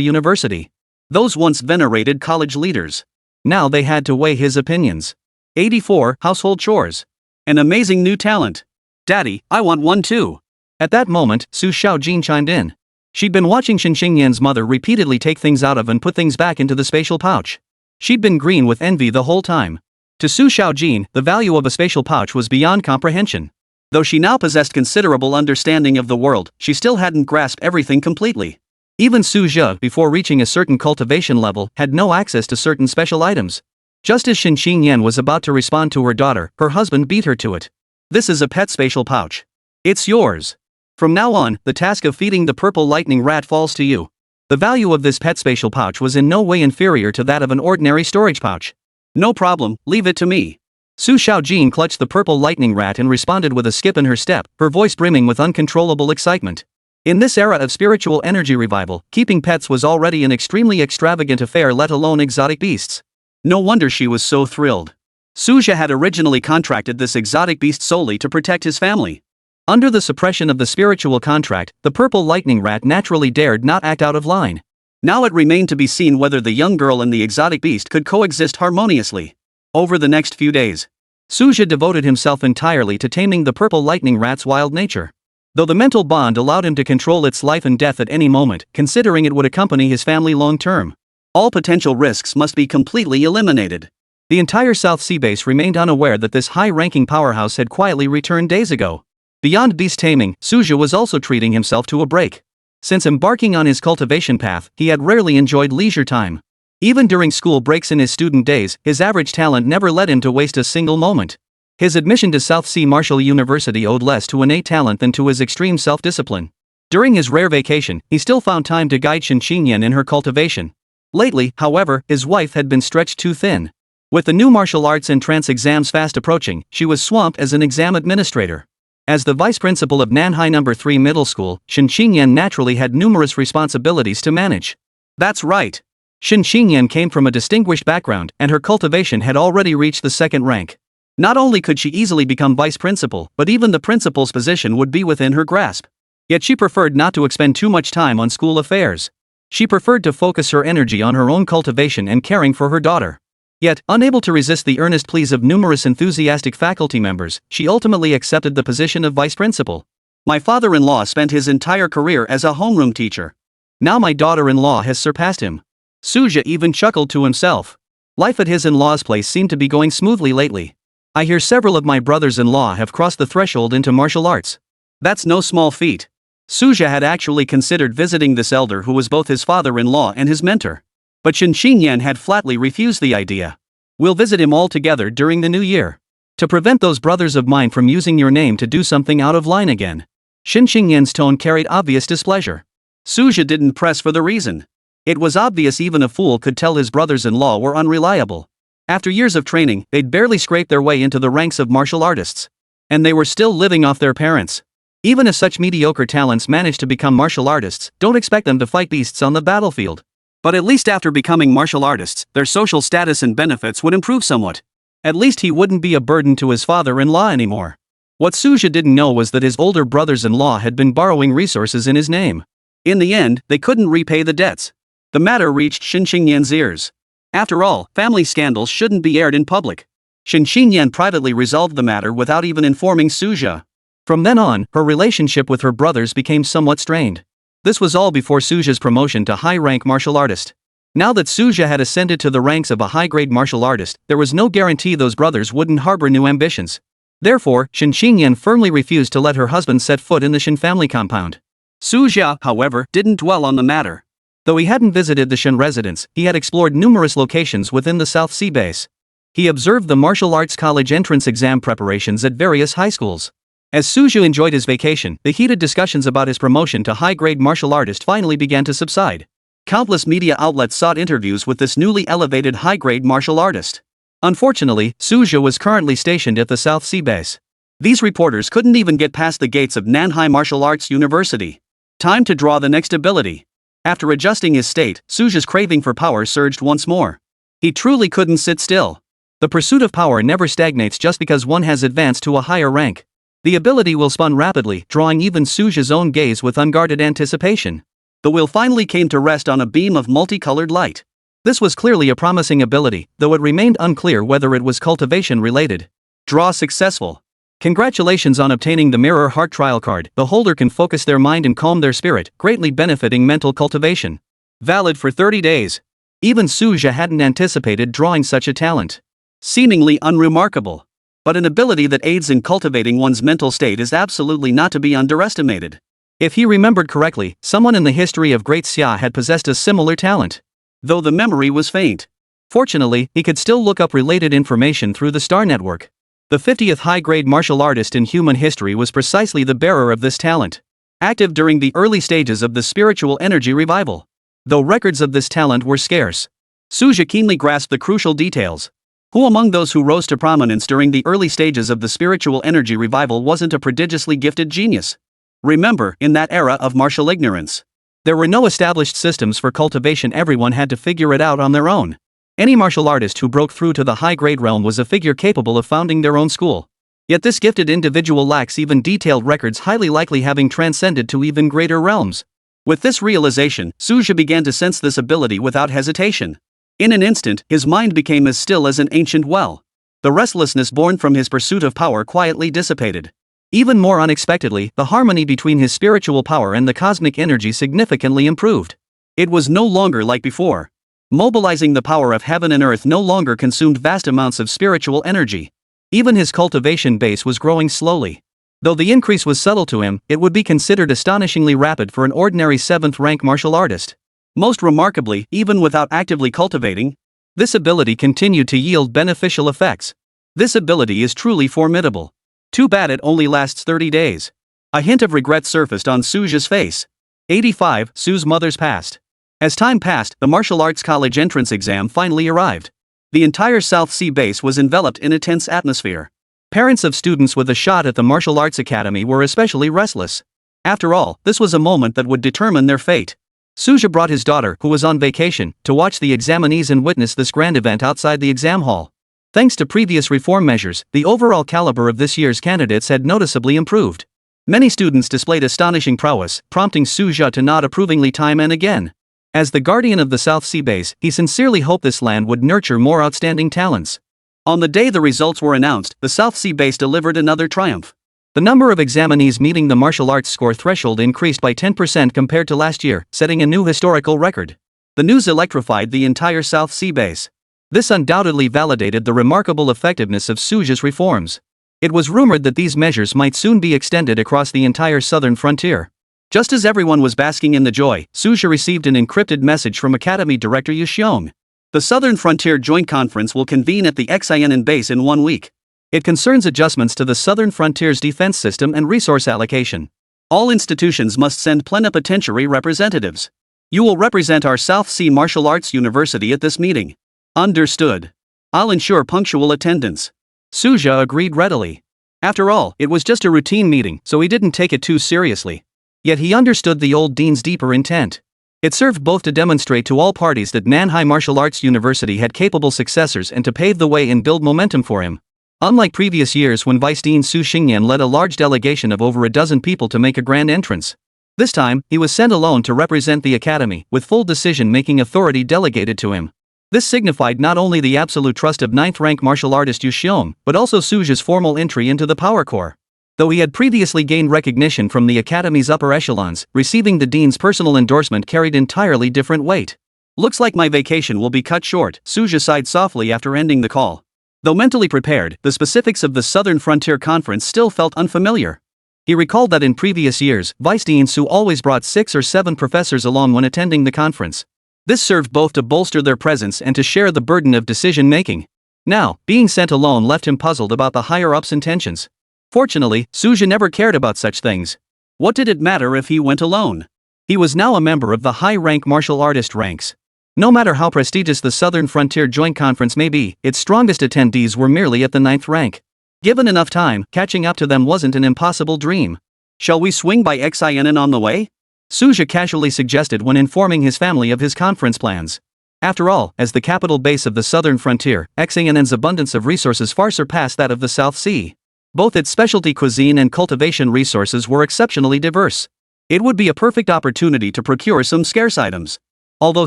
University. Those once venerated college leaders. Now they had to weigh his opinions. 84. Household chores. An amazing new talent. Daddy, I want one too. At that moment, Su Xiaojin chimed in. She'd been watching Shen Xingyan's mother repeatedly take things out of and put things back into the spatial pouch. She'd been green with envy the whole time. To Su Xiaojin, the value of a spatial pouch was beyond comprehension. Though she now possessed considerable understanding of the world, she still hadn't grasped everything completely. Even Su Zhe, before reaching a certain cultivation level, had no access to certain special items. Just as Shen Xingyan was about to respond to her daughter, her husband beat her to it. This is a pet spatial pouch. It's yours. From now on, the task of feeding the purple lightning rat falls to you. The value of this pet spatial pouch was in no way inferior to that of an ordinary storage pouch. No problem, leave it to me. Su Xiaojin clutched the purple lightning rat and responded with a skip in her step, her voice brimming with uncontrollable excitement. In this era of spiritual energy revival, keeping pets was already an extremely extravagant affair, let alone exotic beasts. No wonder she was so thrilled. Su Zhe had originally contracted this exotic beast solely to protect his family. Under the suppression of the spiritual contract, the purple lightning rat naturally dared not act out of line. Now it remained to be seen whether the young girl and the exotic beast could coexist harmoniously. Over the next few days, Su Zhe devoted himself entirely to taming the purple lightning rat's wild nature. Though the mental bond allowed him to control its life and death at any moment, considering it would accompany his family long term, all potential risks must be completely eliminated. The entire South Sea base remained unaware that this high-ranking powerhouse had quietly returned days ago. Beyond beast taming, Su Zhe was also treating himself to a break. Since embarking on his cultivation path, he had rarely enjoyed leisure time. Even during school breaks in his student days, his average talent never led him to waste a single moment. His admission to South Sea Martial University owed less to innate talent than to his extreme self-discipline. During his rare vacation, he still found time to guide Shen Xingyan in her cultivation. Lately, however, his wife had been stretched too thin. With the new martial arts entrance exams fast approaching, she was swamped as an exam administrator. As the vice principal of Nanhai No. 3 Middle School, Shen Xingyan naturally had numerous responsibilities to manage. That's right. Shen Xingyan came from a distinguished background, and her cultivation had already reached the second rank. Not only could she easily become vice principal, but even the principal's position would be within her grasp. Yet she preferred not to expend too much time on school affairs. She preferred to focus her energy on her own cultivation and caring for her daughter. Yet, unable to resist the earnest pleas of numerous enthusiastic faculty members, she ultimately accepted the position of vice principal. My father-in-law spent his entire career as a homeroom teacher. Now my daughter-in-law has surpassed him. Su Zhe even chuckled to himself. Life at his in-law's place seemed to be going smoothly lately. I hear several of my brothers-in-law have crossed the threshold into martial arts. That's no small feat. Su Zhe had actually considered visiting this elder who was both his father-in-law and his mentor. But Shen Xingyan had flatly refused the idea. We'll visit him all together during the new year. To prevent those brothers of mine from using your name to do something out of line again. Shen Xingyan's tone carried obvious displeasure. Su Zhe didn't press for the reason. It was obvious even a fool could tell his brothers-in-law were unreliable. After years of training, they'd barely scraped their way into the ranks of martial artists. And they were still living off their parents. Even if such mediocre talents manage to become martial artists, don't expect them to fight beasts on the battlefield. But at least after becoming martial artists, their social status and benefits would improve somewhat. At least he wouldn't be a burden to his father-in-law anymore. What Su Zhe didn't know was that his older brothers-in-law had been borrowing resources in his name. In the end, they couldn't repay the debts. The matter reached Shen Xingyan's ears. After all, family scandals shouldn't be aired in public. Shen Xingyan privately resolved the matter without even informing Su Zhe. From then on, her relationship with her brothers became somewhat strained. This was all before Su Zhe's promotion to high-rank martial artist. Now that Su Zhe had ascended to the ranks of a high-grade martial artist, there was no guarantee those brothers wouldn't harbor new ambitions. Therefore, Shen Xingyan firmly refused to let her husband set foot in the Shen family compound. Su Zhe, however, didn't dwell on the matter. Though he hadn't visited the Shen residence, he had explored numerous locations within the South Sea base. He observed the martial arts college entrance exam preparations at various high schools. As Su Zhe enjoyed his vacation, the heated discussions about his promotion to high-grade martial artist finally began to subside. Countless media outlets sought interviews with this newly elevated high-grade martial artist. Unfortunately, Su Zhe was currently stationed at the South Sea base. These reporters couldn't even get past the gates of Nanhai Martial Arts University. Time to draw the next ability. After adjusting his state, Su Zhe's craving for power surged once more. He truly couldn't sit still. The pursuit of power never stagnates just because one has advanced to a higher rank. The ability will spun rapidly, drawing even Su Zhe's own gaze with unguarded anticipation. The will finally came to rest on a beam of multicolored light. This was clearly a promising ability, though it remained unclear whether it was cultivation related. Draw successful. Congratulations on obtaining the Mirror Heart Trial card. The holder can focus their mind and calm their spirit, greatly benefiting mental cultivation. Valid for 30 days. Even Suja hadn't anticipated drawing such a talent. Seemingly unremarkable, but an ability that aids in cultivating one's mental state is absolutely not to be underestimated. If he remembered correctly, someone in the history of Great Xia had possessed a similar talent, though the memory was faint. Fortunately, he could still look up related information through the Star Network. The 50th high-grade martial artist in human history was precisely the bearer of this talent, active during the early stages of the spiritual energy revival. Though records of this talent were scarce, Suja keenly grasped the crucial details. Who among those who rose to prominence during the early stages of the spiritual energy revival wasn't a prodigiously gifted genius? Remember, in that era of martial ignorance, there were no established systems for cultivation. Everyone had to figure it out on their own. Any martial artist who broke through to the high-grade realm was a figure capable of founding their own school. Yet this gifted individual lacks even detailed records, highly likely having transcended to even greater realms. With this realization, Suja began to sense this ability without hesitation. In an instant, his mind became as still as an ancient well. The restlessness born from his pursuit of power quietly dissipated. Even more unexpectedly, the harmony between his spiritual power and the cosmic energy significantly improved. It was no longer like before. Mobilizing the power of heaven and earth no longer consumed vast amounts of spiritual energy. Even his cultivation base was growing slowly. Though the increase was subtle to him, it would be considered astonishingly rapid for an ordinary 7th rank martial artist. Most remarkably, even without actively cultivating, this ability continued to yield beneficial effects. This ability is truly formidable. Too bad it only lasts 30 days. A hint of regret surfaced on Suja's face. 85. Su's mother's past. As time passed, the martial arts college entrance exam finally arrived. The entire South Sea base was enveloped in a tense atmosphere. Parents of students with a shot at the martial arts academy were especially restless. After all, this was a moment that would determine their fate. Suja brought his daughter, who was on vacation, to watch the examinees and witness this grand event outside the exam hall. Thanks to previous reform measures, the overall caliber of this year's candidates had noticeably improved. Many students displayed astonishing prowess, prompting Suja to nod approvingly time and again. As the guardian of the South Sea base, he sincerely hoped this land would nurture more outstanding talents. On the day the results were announced, the South Sea base delivered another triumph. The number of examinees meeting the martial arts score threshold increased by 10% compared to last year, setting a new historical record. The news electrified the entire South Sea base. This undoubtedly validated the remarkable effectiveness of Suja's reforms. It was rumored that these measures might soon be extended across the entire southern frontier. Just as everyone was basking in the joy, Suja received an encrypted message from Academy Director Yu Xiong. The Southern Frontier Joint Conference will convene at the Xian base in 1 week. It concerns adjustments to the Southern Frontier's defense system and resource allocation. All institutions must send plenipotentiary representatives. You will represent our South Sea Martial Arts University at this meeting. Understood. I'll ensure punctual attendance. Suja agreed readily. After all, it was just a routine meeting, so he didn't take it too seriously. Yet he understood the old dean's deeper intent. It served both to demonstrate to all parties that Nanhai Martial Arts University had capable successors and to pave the way and build momentum for him. Unlike previous years when Vice Dean Su Xingyan led a large delegation of over a dozen people to make a grand entrance, this time, he was sent alone to represent the academy, with full decision-making authority delegated to him. This signified not only the absolute trust of 9th rank martial artist Yu Xiong, but also Suja's formal entry into the power corps. Though he had previously gained recognition from the academy's upper echelons, receiving the dean's personal endorsement carried entirely different weight. Looks like my vacation will be cut short, Suja sighed softly after ending the call. Though mentally prepared, the specifics of the Southern Frontier Conference still felt unfamiliar. He recalled that in previous years, Vice Dean Su always brought 6 or 7 professors along when attending the conference. This served both to bolster their presence and to share the burden of decision-making. Now, being sent alone left him puzzled about the higher-ups' intentions. Fortunately, Suja never cared about such things. What did it matter if he went alone? He was now a member of the high-rank martial artist ranks. No matter how prestigious the Southern Frontier Joint Conference may be, its strongest attendees were merely at the 9th rank. Given enough time, catching up to them wasn't an impossible dream. Shall we swing by Xian on the way? Suja casually suggested when informing his family of his conference plans. After all, as the capital base of the Southern Frontier, Xian's abundance of resources far surpassed that of the South Sea. Both its specialty cuisine and cultivation resources were exceptionally diverse. It would be a perfect opportunity to procure some scarce items. Although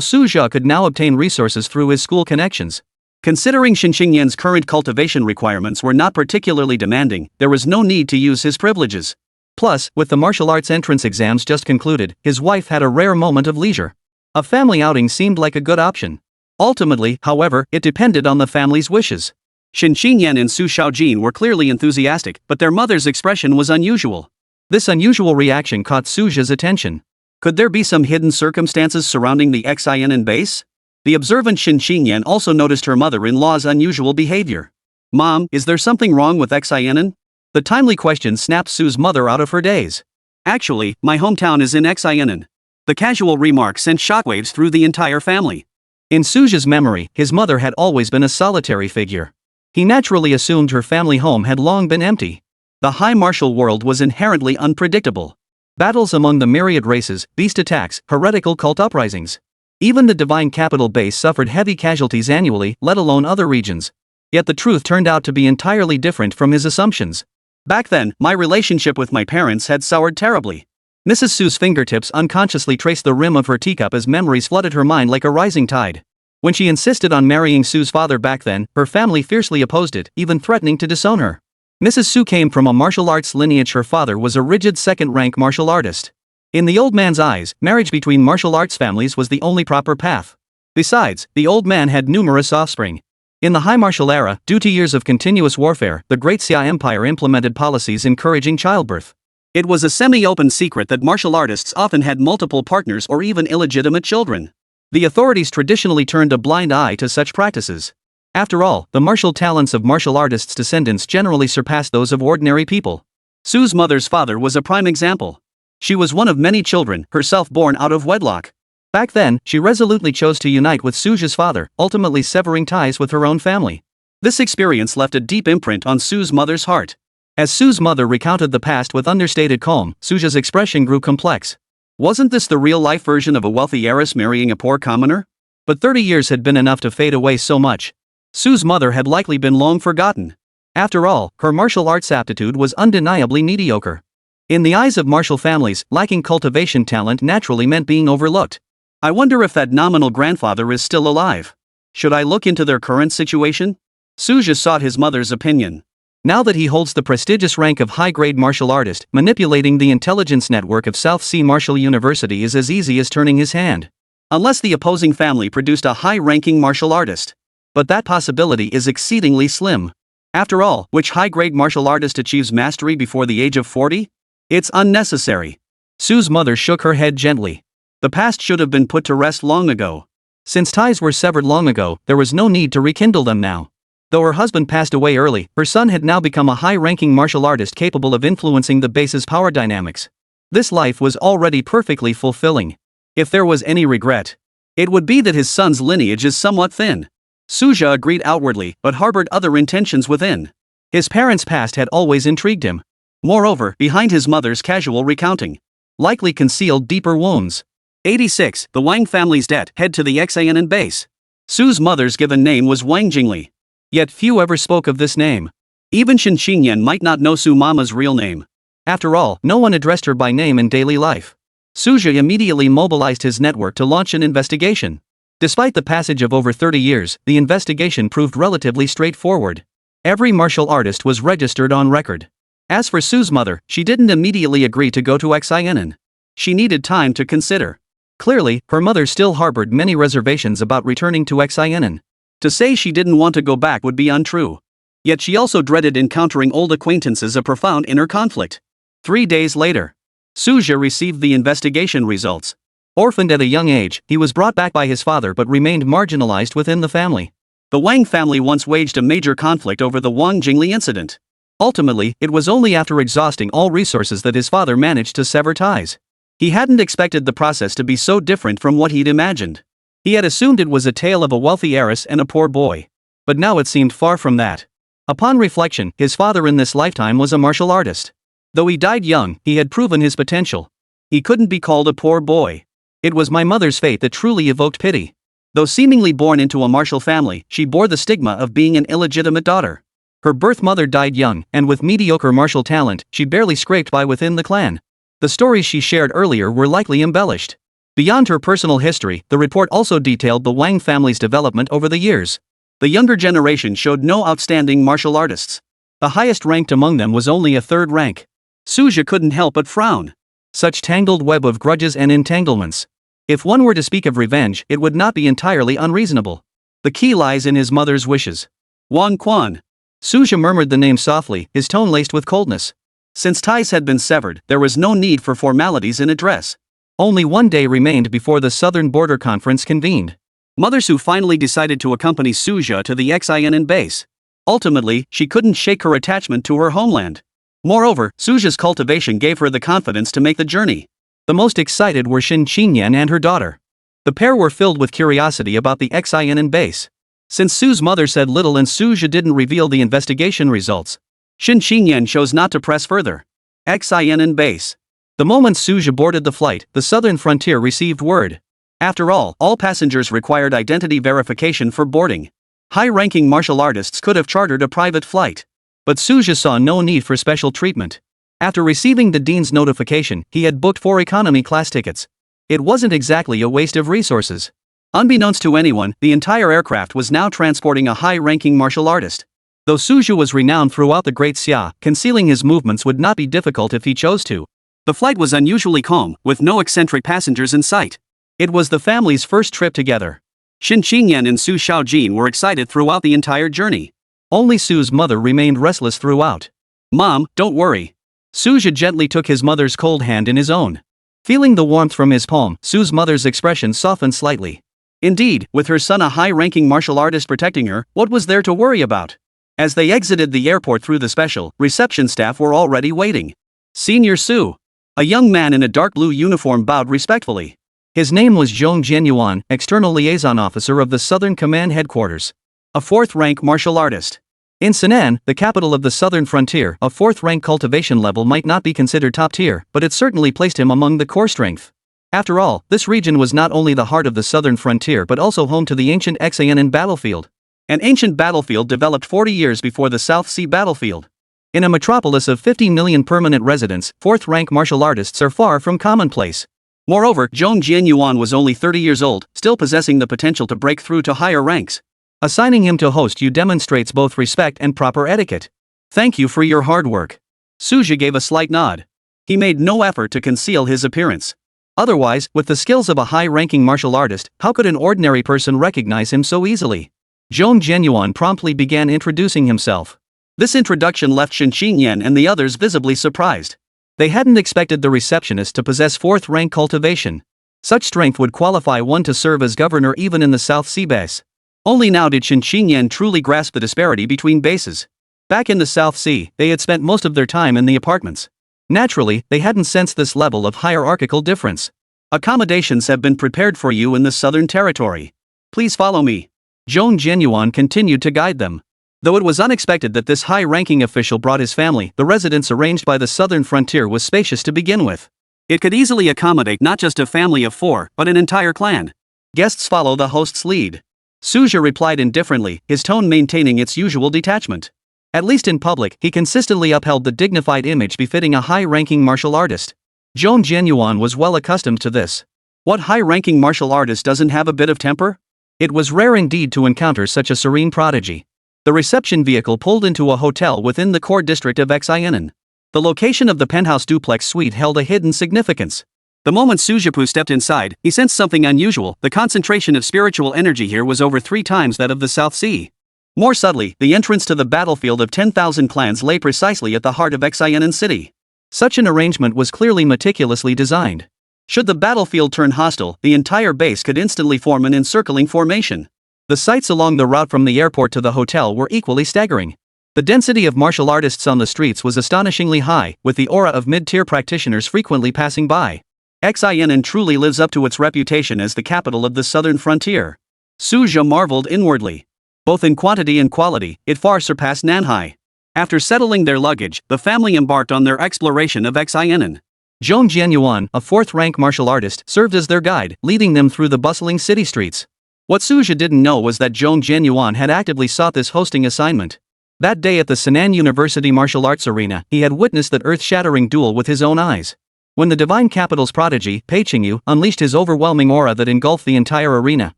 Suja could now obtain resources through his school connections, Considering Xinxingyan's current cultivation requirements were not particularly demanding, there was no need to use his privileges. Plus, with the martial arts entrance exams just concluded, his wife had a rare moment of leisure. A family outing seemed like a good option. Ultimately, however, it depended on the family's wishes. Xinxingyan and Su Shaojin were clearly enthusiastic, but their mother's expression was unusual. This unusual reaction caught Suja's attention. Could there be some hidden circumstances surrounding the Xinan base? The observant Xinxingyan also noticed her mother-in-law's unusual behavior. Mom, is there something wrong with Xinan? The timely question snapped Su's mother out of her daze. Actually, my hometown is in Xinan. The casual remark sent shockwaves through the entire family. In Suja's memory, his mother had always been a solitary figure. He naturally assumed her family home had long been empty. The high martial world was inherently unpredictable. Battles among the myriad races, beast attacks, heretical cult uprisings. Even the divine capital base suffered heavy casualties annually, let alone other regions. Yet the truth turned out to be entirely different from his assumptions. Back then, my relationship with my parents had soured terribly. Mrs. Su's fingertips unconsciously traced the rim of her teacup as memories flooded her mind like a rising tide. When she insisted on marrying Su's father back then, her family fiercely opposed it, even threatening to disown her. Mrs. Su came from a martial arts lineage. Her father was a rigid second-rank martial artist. In the old man's eyes, marriage between martial arts families was the only proper path. Besides, the old man had numerous offspring. In the high martial era, due to years of continuous warfare, the Great Xia Empire implemented policies encouraging childbirth. It was a semi-open secret that martial artists often had multiple partners or even illegitimate children. The authorities traditionally turned a blind eye to such practices. After all, the martial talents of martial artists' descendants generally surpassed those of ordinary people. Su's mother's father was a prime example. She was one of many children, herself born out of wedlock. Back then, she resolutely chose to unite with Suja's father, ultimately severing ties with her own family. This experience left a deep imprint on Su's mother's heart. As Su's mother recounted the past with understated calm, Suja's expression grew complex. Wasn't this the real-life version of a wealthy heiress marrying a poor commoner? But 30 years had been enough to fade away so much. Su's mother had likely been long forgotten. After all, her martial arts aptitude was undeniably mediocre. In the eyes of martial families, lacking cultivation talent naturally meant being overlooked. I wonder if that nominal grandfather is still alive. Should I look into their current situation? Suja sought his mother's opinion. Now that he holds the prestigious rank of high-grade martial artist, manipulating the intelligence network of South Sea Martial University is as easy as turning his hand. Unless the opposing family produced a high-ranking martial artist. But that possibility is exceedingly slim. After all, which high-grade martial artist achieves mastery before the age of 40? It's unnecessary. Su's mother shook her head gently. The past should have been put to rest long ago. Since ties were severed long ago, there was no need to rekindle them now. Though her husband passed away early, her son had now become a high-ranking martial artist capable of influencing the base's power dynamics. This life was already perfectly fulfilling. If there was any regret, it would be that his son's lineage is somewhat thin. Suja agreed outwardly, but harbored other intentions within. His parents' past had always intrigued him. Moreover, behind his mother's casual recounting, likely concealed deeper wounds. 86. The Wang family's debt. Head to the Xianan base. Su's mother's given name was Wang Jingli. Yet few ever spoke of this name. Even Xinxingyan might not know Su Mama's real name. After all, no one addressed her by name in daily life. Suja immediately mobilized his network to launch an investigation. Despite the passage of over 30 years, the investigation proved relatively straightforward. Every martial artist was registered on record. As for Su's mother, she didn't immediately agree to go to Xianan. She needed time to consider. Clearly, her mother still harbored many reservations about returning to Xianan. To say she didn't want to go back would be untrue. Yet she also dreaded encountering old acquaintances, a profound inner conflict. 3 days later, Suja received the investigation results. Orphaned at a young age, he was brought back by his father but remained marginalized within the family. The Wang family once waged a major conflict over the Wang Jingli incident. Ultimately, it was only after exhausting all resources that his father managed to sever ties. He hadn't expected the process to be so different from what he'd imagined. He had assumed it was a tale of a wealthy heiress and a poor boy. But now it seemed far from that. Upon reflection, his father in this lifetime was a martial artist. Though he died young, he had proven his potential. He couldn't be called a poor boy. It was my mother's fate that truly evoked pity. Though seemingly born into a martial family, she bore the stigma of being an illegitimate daughter. Her birth mother died young, and with mediocre martial talent, she barely scraped by within the clan. The stories she shared earlier were likely embellished. Beyond her personal history, the report also detailed the Wang family's development over the years. The younger generation showed no outstanding martial artists. The highest ranked among them was only a third rank. Suja couldn't help but frown. Such tangled web of grudges and entanglements. If one were to speak of revenge, it would not be entirely unreasonable. The key lies in his mother's wishes. Wang Quan. Suja murmured the name softly, his tone laced with coldness. Since ties had been severed, there was no need for formalities in address. Only one day remained before the Southern Border Conference convened. Mother Su finally decided to accompany Suja to the Xian base. Ultimately, she couldn't shake her attachment to her homeland. Moreover, Suja's cultivation gave her the confidence to make the journey. The most excited were Shin Qingyan and her daughter. The pair were filled with curiosity about the Xian base. Since Su's mother said little and Suja didn't reveal the investigation results, Shin Qingyan chose not to press further. Xian base. The moment Suja boarded the flight, the southern frontier received word. After all passengers required identity verification for boarding. High-ranking martial artists could have chartered a private flight. But Suja saw no need for special treatment. After receiving the dean's notification, he had booked 4 economy class tickets. It wasn't exactly a waste of resources. Unbeknownst to anyone, the entire aircraft was now transporting a high-ranking martial artist. Though Suja was renowned throughout the Great Xia, concealing his movements would not be difficult if he chose to. The flight was unusually calm, with no eccentric passengers in sight. It was the family's first trip together. Shin Qingyan and Su Xiaojin were excited throughout the entire journey. Only Su's mother remained restless throughout. "Mom, don't worry." Suja gently took his mother's cold hand in his own. Feeling the warmth from his palm, Su's mother's expression softened slightly. Indeed, with her son a high-ranking martial artist protecting her, what was there to worry about? As they exited the airport through the special reception staff were already waiting. Senior Su. A young man in a dark blue uniform bowed respectfully. His name was Zhong Jianyuan, External Liaison Officer of the Southern Command Headquarters. A 4th-rank martial artist. In Sinan, the capital of the southern frontier, a 4th-rank cultivation level might not be considered top-tier, but it certainly placed him among the core strength. After all, this region was not only the heart of the southern frontier but also home to the ancient Xian battlefield. An ancient battlefield developed 40 years before the South Sea battlefield. In a metropolis of 50 million permanent residents, 4th-rank martial artists are far from commonplace. Moreover, Zhong Jianyuan was only 30 years old, still possessing the potential to break through to higher ranks. Assigning him to host you demonstrates both respect and proper etiquette. Thank you for your hard work. Suja gave a slight nod. He made no effort to conceal his appearance. Otherwise, with the skills of a high-ranking martial artist, how could an ordinary person recognize him so easily? Zhong Jianyuan promptly began introducing himself. This introduction left Shin Qingyan and the others visibly surprised. They hadn't expected the receptionist to possess 4th-rank cultivation. Such strength would qualify one to serve as governor even in the South Sea base. Only now did Shin Qingyan truly grasp the disparity between bases. Back in the South Sea, they had spent most of their time in the apartments. Naturally, they hadn't sensed this level of hierarchical difference. Accommodations have been prepared for you in the Southern Territory. Please follow me. Zhong Jianyuan continued to guide them. Though it was unexpected that this high-ranking official brought his family, the residence arranged by the southern frontier was spacious to begin with. It could easily accommodate not just a family of 4, but an entire clan. Guests follow the host's lead. Suja replied indifferently, his tone maintaining its usual detachment. At least in public, he consistently upheld the dignified image befitting a high-ranking martial artist. Zhong Jianyuan was well accustomed to this. What high-ranking martial artist doesn't have a bit of temper? It was rare indeed to encounter such a serene prodigy. The reception vehicle pulled into a hotel within the core district of Xianan. The location of the penthouse duplex suite held a hidden significance. The moment Sujapu stepped inside, he sensed something unusual. The concentration of spiritual energy here was over 3 times that of the South Sea. More subtly, the entrance to the battlefield of 10,000 clans lay precisely at the heart of Xianan city. Such an arrangement was clearly meticulously designed. Should the battlefield turn hostile, the entire base could instantly form an encircling formation. The sights along the route from the airport to the hotel were equally staggering. The density of martial artists on the streets was astonishingly high, with the aura of mid-tier practitioners frequently passing by. Xianan truly lives up to its reputation as the capital of the southern frontier. Suja marveled inwardly. Both in quantity and quality, it far surpassed Nanhai. After settling their luggage, the family embarked on their exploration of Xianan. Zhong Jianyuan, a 4th-rank martial artist, served as their guide, leading them through the bustling city streets. What Suja didn't know was that Zhong Jianyuan had actively sought this hosting assignment. That day at the Sinan University Martial Arts Arena, he had witnessed that earth-shattering duel with his own eyes. When the divine capital's prodigy, Pei Qingyu, unleashed his overwhelming aura that engulfed the entire arena,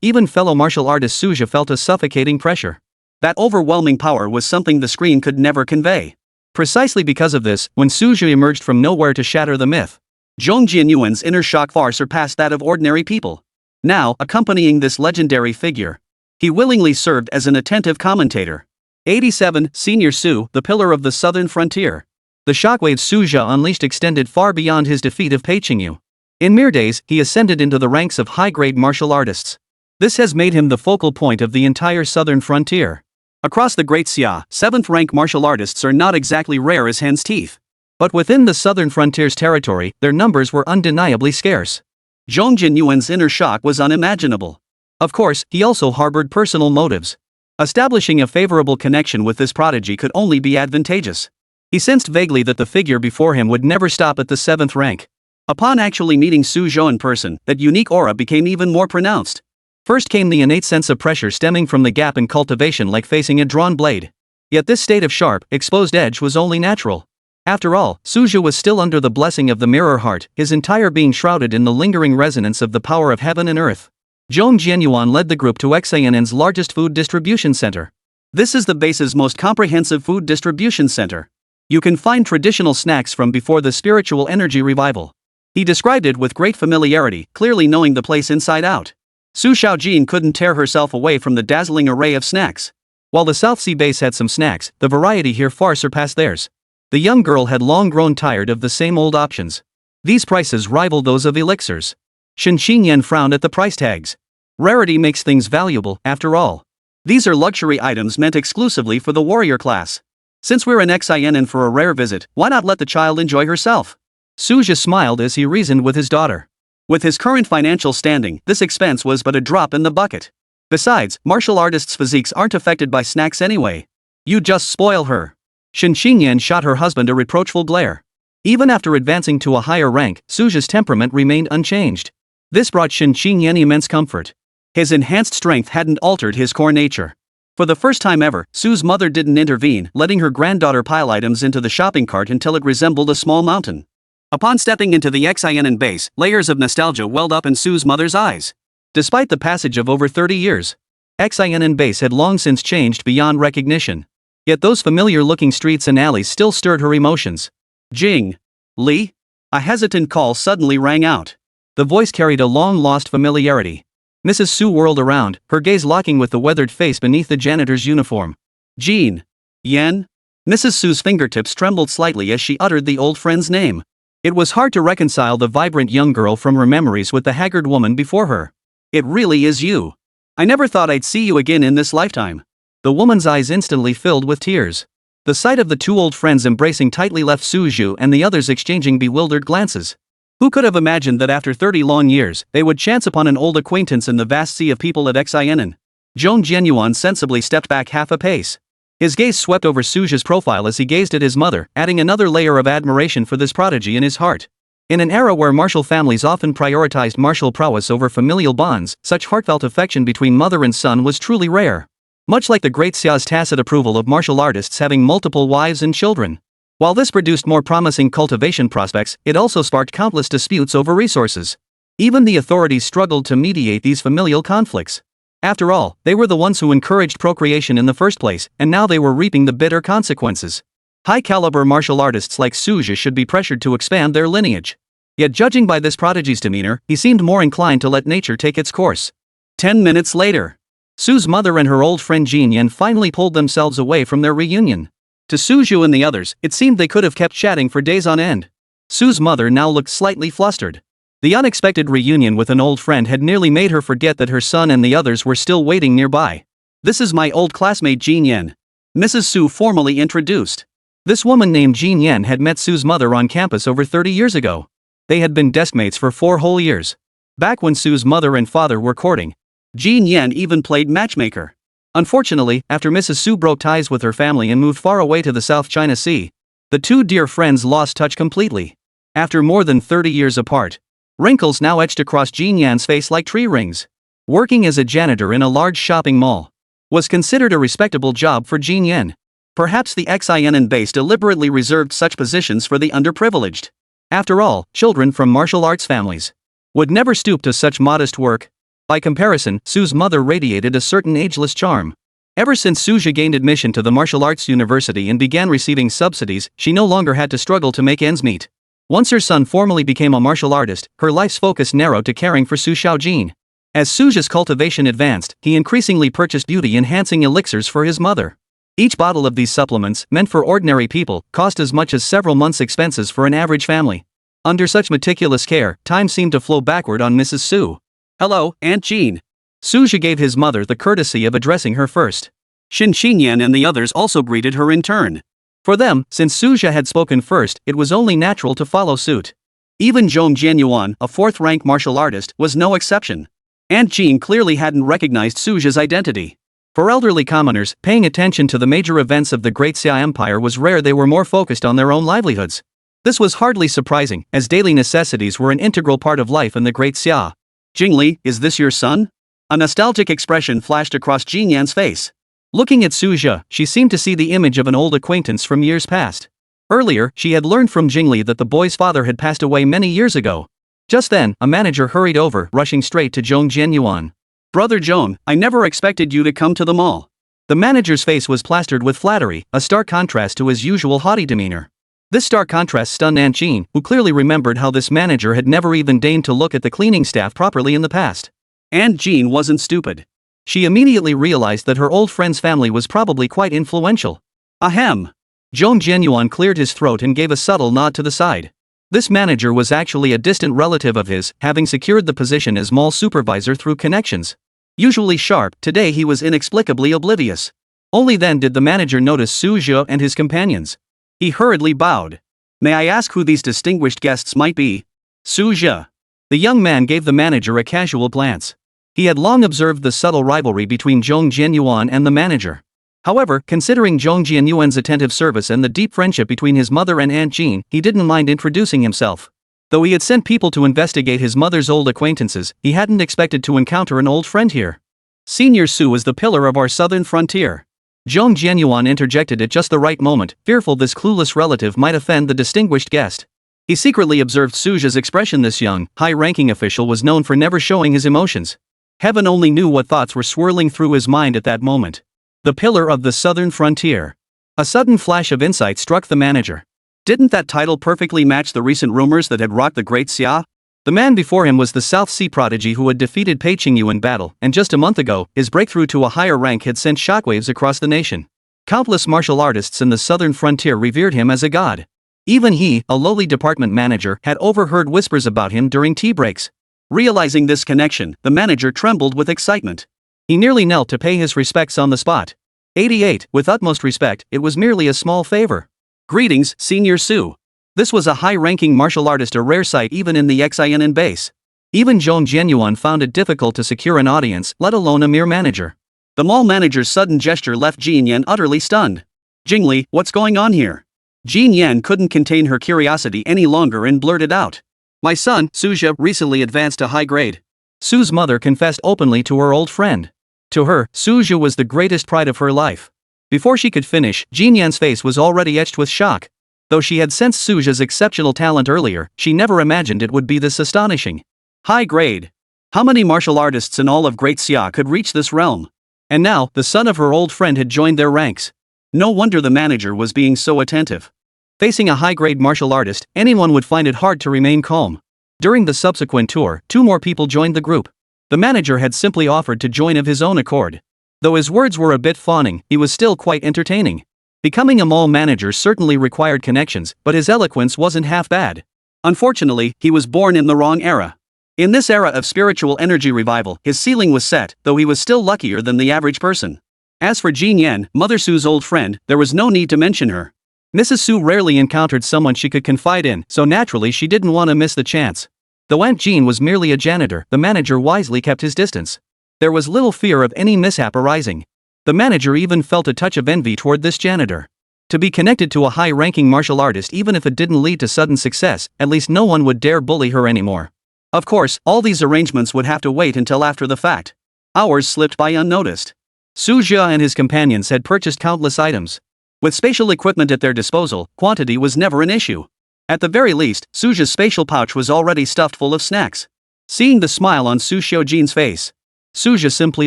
even fellow martial artist Suja felt a suffocating pressure. That overwhelming power was something the screen could never convey. Precisely because of this, when Suju emerged from nowhere to shatter the myth, Zhong Jianyuan's inner shock far surpassed that of ordinary people. Now, accompanying this legendary figure, he willingly served as an attentive commentator. 87. Senior Su, the pillar of the southern frontier. The shockwaves Suja unleashed extended far beyond his defeat of Pei Qingyu. In mere days, he ascended into the ranks of high-grade martial artists. This has made him the focal point of the entire southern frontier. Across the Great Xia, 7th-rank martial artists are not exactly rare as hen's teeth. But within the southern frontier's territory, their numbers were undeniably scarce. Zhong Jianyuan's inner shock was unimaginable. Of course, he also harbored personal motives. Establishing a favorable connection with this prodigy could only be advantageous. He sensed vaguely that the figure before him would never stop at the 7th rank. Upon actually meeting Su Zhou in person, that unique aura became even more pronounced. First came the innate sense of pressure stemming from the gap in cultivation, like facing a drawn blade. Yet this state of sharp, exposed edge was only natural. After all, Suju was still under the blessing of the mirror heart, his entire being shrouded in the lingering resonance of the power of heaven and earth. Zhong Jianyuan led the group to XANN's largest food distribution center. This is the base's most comprehensive food distribution center. You can find traditional snacks from before the spiritual energy revival. He described it with great familiarity, clearly knowing the place inside out. Su Shaojin couldn't tear herself away from the dazzling array of snacks. While the South Sea base had some snacks, the variety here far surpassed theirs. The young girl had long grown tired of the same old options. These prices rivaled those of elixirs. Shen Xingyan frowned at the price tags. Rarity makes things valuable, after all. These are luxury items meant exclusively for the warrior class. Since we're in XINN for a rare visit, why not let the child enjoy herself? Suja smiled as he reasoned with his daughter. With his current financial standing, this expense was but a drop in the bucket. Besides, martial artists' physiques aren't affected by snacks anyway. You just spoil her. Shen Xingyan shot her husband a reproachful glare. Even after advancing to a higher rank, Suja's temperament remained unchanged. This brought Shen Xingyan immense comfort. His enhanced strength hadn't altered his core nature. For the first time ever, Su's mother didn't intervene, letting her granddaughter pile items into the shopping cart until it resembled a small mountain. Upon stepping into the XINN base, layers of nostalgia welled up in Su's mother's eyes. Despite the passage of over 30 years, XINN base had long since changed beyond recognition. Yet those familiar-looking streets and alleys still stirred her emotions. Jing. Li? A hesitant call suddenly rang out. The voice carried a long-lost familiarity. Mrs. Su whirled around, her gaze locking with the weathered face beneath the janitor's uniform. Jean. Yen? Mrs. Su's fingertips trembled slightly as she uttered the old friend's name. It was hard to reconcile the vibrant young girl from her memories with the haggard woman before her. It really is you. I never thought I'd see you again in this lifetime. The woman's eyes instantly filled with tears. The sight of the two old friends embracing tightly left Suju and the others exchanging bewildered glances. Who could have imagined that after 30 long years, they would chance upon an old acquaintance in the vast sea of people at XINN? Zhong Jianyuan sensibly stepped back half a pace. His gaze swept over Suju's profile as he gazed at his mother, adding another layer of admiration for this prodigy in his heart. In an era where martial families often prioritized martial prowess over familial bonds, such heartfelt affection between mother and son was truly rare. Much like the Great Xia's tacit approval of martial artists having multiple wives and children. While this produced more promising cultivation prospects, it also sparked countless disputes over resources. Even the authorities struggled to mediate these familial conflicts. After all, they were the ones who encouraged procreation in the first place, and now they were reaping the bitter consequences. High-caliber martial artists like Suja should be pressured to expand their lineage. Yet judging by this prodigy's demeanor, he seemed more inclined to let nature take its course. 10 minutes later, Su's mother and her old friend Jean Yen finally pulled themselves away from their reunion. To Suju and the others, it seemed they could have kept chatting for days on end. Su's mother now looked slightly flustered. The unexpected reunion with an old friend had nearly made her forget that her son and the others were still waiting nearby. "This is my old classmate Jean Yen," Mrs. Su formally introduced. This woman named Jean Yen had met Su's mother on campus over 30 years ago. They had been deskmates for 4 whole years. Back when Su's mother and father were courting, Jean Yen even played matchmaker. Unfortunately, after Mrs. Su broke ties with her family and moved far away to the South China Sea, the two dear friends lost touch completely. After more than 30 years apart, wrinkles now etched across Jean Yan's face like tree rings. Working as a janitor in a large shopping mall was considered a respectable job for Jean Yen. Perhaps the XINN base deliberately reserved such positions for the underprivileged. After all, children from martial arts families would never stoop to such modest work. By comparison, Su's mother radiated a certain ageless charm. Ever since Suja gained admission to the martial arts university and began receiving subsidies, she no longer had to struggle to make ends meet. Once her son formally became a martial artist, her life's focus narrowed to caring for Su Xiaojin. As Suja's cultivation advanced, he increasingly purchased beauty-enhancing elixirs for his mother. Each bottle of these supplements, meant for ordinary people, cost as much as several months' expenses for an average family. Under such meticulous care, time seemed to flow backward on Mrs. Su. "Hello, Aunt Jean." Suja gave his mother the courtesy of addressing her first. Xin Xinyan and the others also greeted her in turn. For them, since Suja had spoken first, it was only natural to follow suit. Even Zhong Jianyuan, a fourth-rank martial artist, was no exception. Aunt Jean clearly hadn't recognized Suja's identity. For elderly commoners, paying attention to the major events of the Great Xia Empire was rare. They were more focused on their own livelihoods. This was hardly surprising, as daily necessities were an integral part of life in the Great Xia. "Jingli, is this your son?" A nostalgic expression flashed across Jin Yan's face. Looking at Suja, she seemed to see the image of an old acquaintance from years past. Earlier, she had learned from Jingli that the boy's father had passed away many years ago. Just then, a manager hurried over, rushing straight to Zhong Jianyuan. "Brother Zhong, I never expected you to come to the mall." The manager's face was plastered with flattery, a stark contrast to his usual haughty demeanor. This stark contrast stunned Aunt Jean, who clearly remembered how this manager had never even deigned to look at the cleaning staff properly in the past. Aunt Jean wasn't stupid. She immediately realized that her old friend's family was probably quite influential. Ahem. Zhong Jianyuan cleared his throat and gave a subtle nod to the side. This manager was actually a distant relative of his, having secured the position as mall supervisor through connections. Usually sharp, today he was inexplicably oblivious. Only then did the manager notice Su Zhe and his companions. He hurriedly bowed. "May I ask who these distinguished guests might be?" "Su Zhe." The young man gave the manager a casual glance. He had long observed the subtle rivalry between Zhong Jianyuan and the manager. However, considering Zhong Jianyuan's attentive service and the deep friendship between his mother and Aunt Jean, he didn't mind introducing himself. Though he had sent people to investigate his mother's old acquaintances, he hadn't expected to encounter an old friend here. "Senior Su is the pillar of our southern frontier." Zhong Jianyuan interjected at just the right moment, fearful this clueless relative might offend the distinguished guest. He secretly observed Suja's expression. This young, high-ranking official was known for never showing his emotions. Heaven only knew what thoughts were swirling through his mind at that moment. The pillar of the southern frontier. A sudden flash of insight struck the manager. Didn't that title perfectly match the recent rumors that had rocked the Great Xia? The man before him was the South Sea prodigy who had defeated Pei Qingyu in battle, and just a month ago, his breakthrough to a higher rank had sent shockwaves across the nation. Countless martial artists in the southern frontier revered him as a god. Even he, a lowly department manager, had overheard whispers about him during tea breaks. Realizing this connection, the manager trembled with excitement. He nearly knelt to pay his respects on the spot. 88, with utmost respect, it was merely a small favor. "Greetings, Senior Su." This was a high-ranking martial artist, a rare sight even in the Xian base. Even Zhong Jianyuan found it difficult to secure an audience, let alone a mere manager. The mall manager's sudden gesture left Jin Yan utterly stunned. "Jingli, what's going on here?" Jin Yan couldn't contain her curiosity any longer and blurted out. "My son, Suja, recently advanced to high grade." Su's mother confessed openly to her old friend. To her, Suja was the greatest pride of her life. Before she could finish, Jin Yan's face was already etched with shock. Though she had sensed Suja's exceptional talent earlier, she never imagined it would be this astonishing. High grade. How many martial artists in all of Great Xia could reach this realm? And now, the son of her old friend had joined their ranks. No wonder the manager was being so attentive. Facing a high-grade martial artist, anyone would find it hard to remain calm. During the subsequent tour, 2 more people joined the group. The manager had simply offered to join of his own accord. Though his words were a bit fawning, he was still quite entertaining. Becoming a mall manager certainly required connections, but his eloquence wasn't half bad. Unfortunately, he was born in the wrong era. In this era of spiritual energy revival, his ceiling was set, though he was still luckier than the average person. As for Jin Yan, Mother Su's old friend, there was no need to mention her. Mrs. Su rarely encountered someone she could confide in, so naturally she didn't want to miss the chance. Though Aunt Jean was merely a janitor, the manager wisely kept his distance. There was little fear of any mishap arising. The manager even felt a touch of envy toward this janitor. To be connected to a high-ranking martial artist, even if it didn't lead to sudden success, at least no one would dare bully her anymore. Of course, all these arrangements would have to wait until after the fact. Hours slipped by unnoticed. Su Zhe and his companions had purchased countless items. With spatial equipment at their disposal, quantity was never an issue. At the very least, Su Zhe's spatial pouch was already stuffed full of snacks. Seeing the smile on Su Xiaojin's face, Su Zhe simply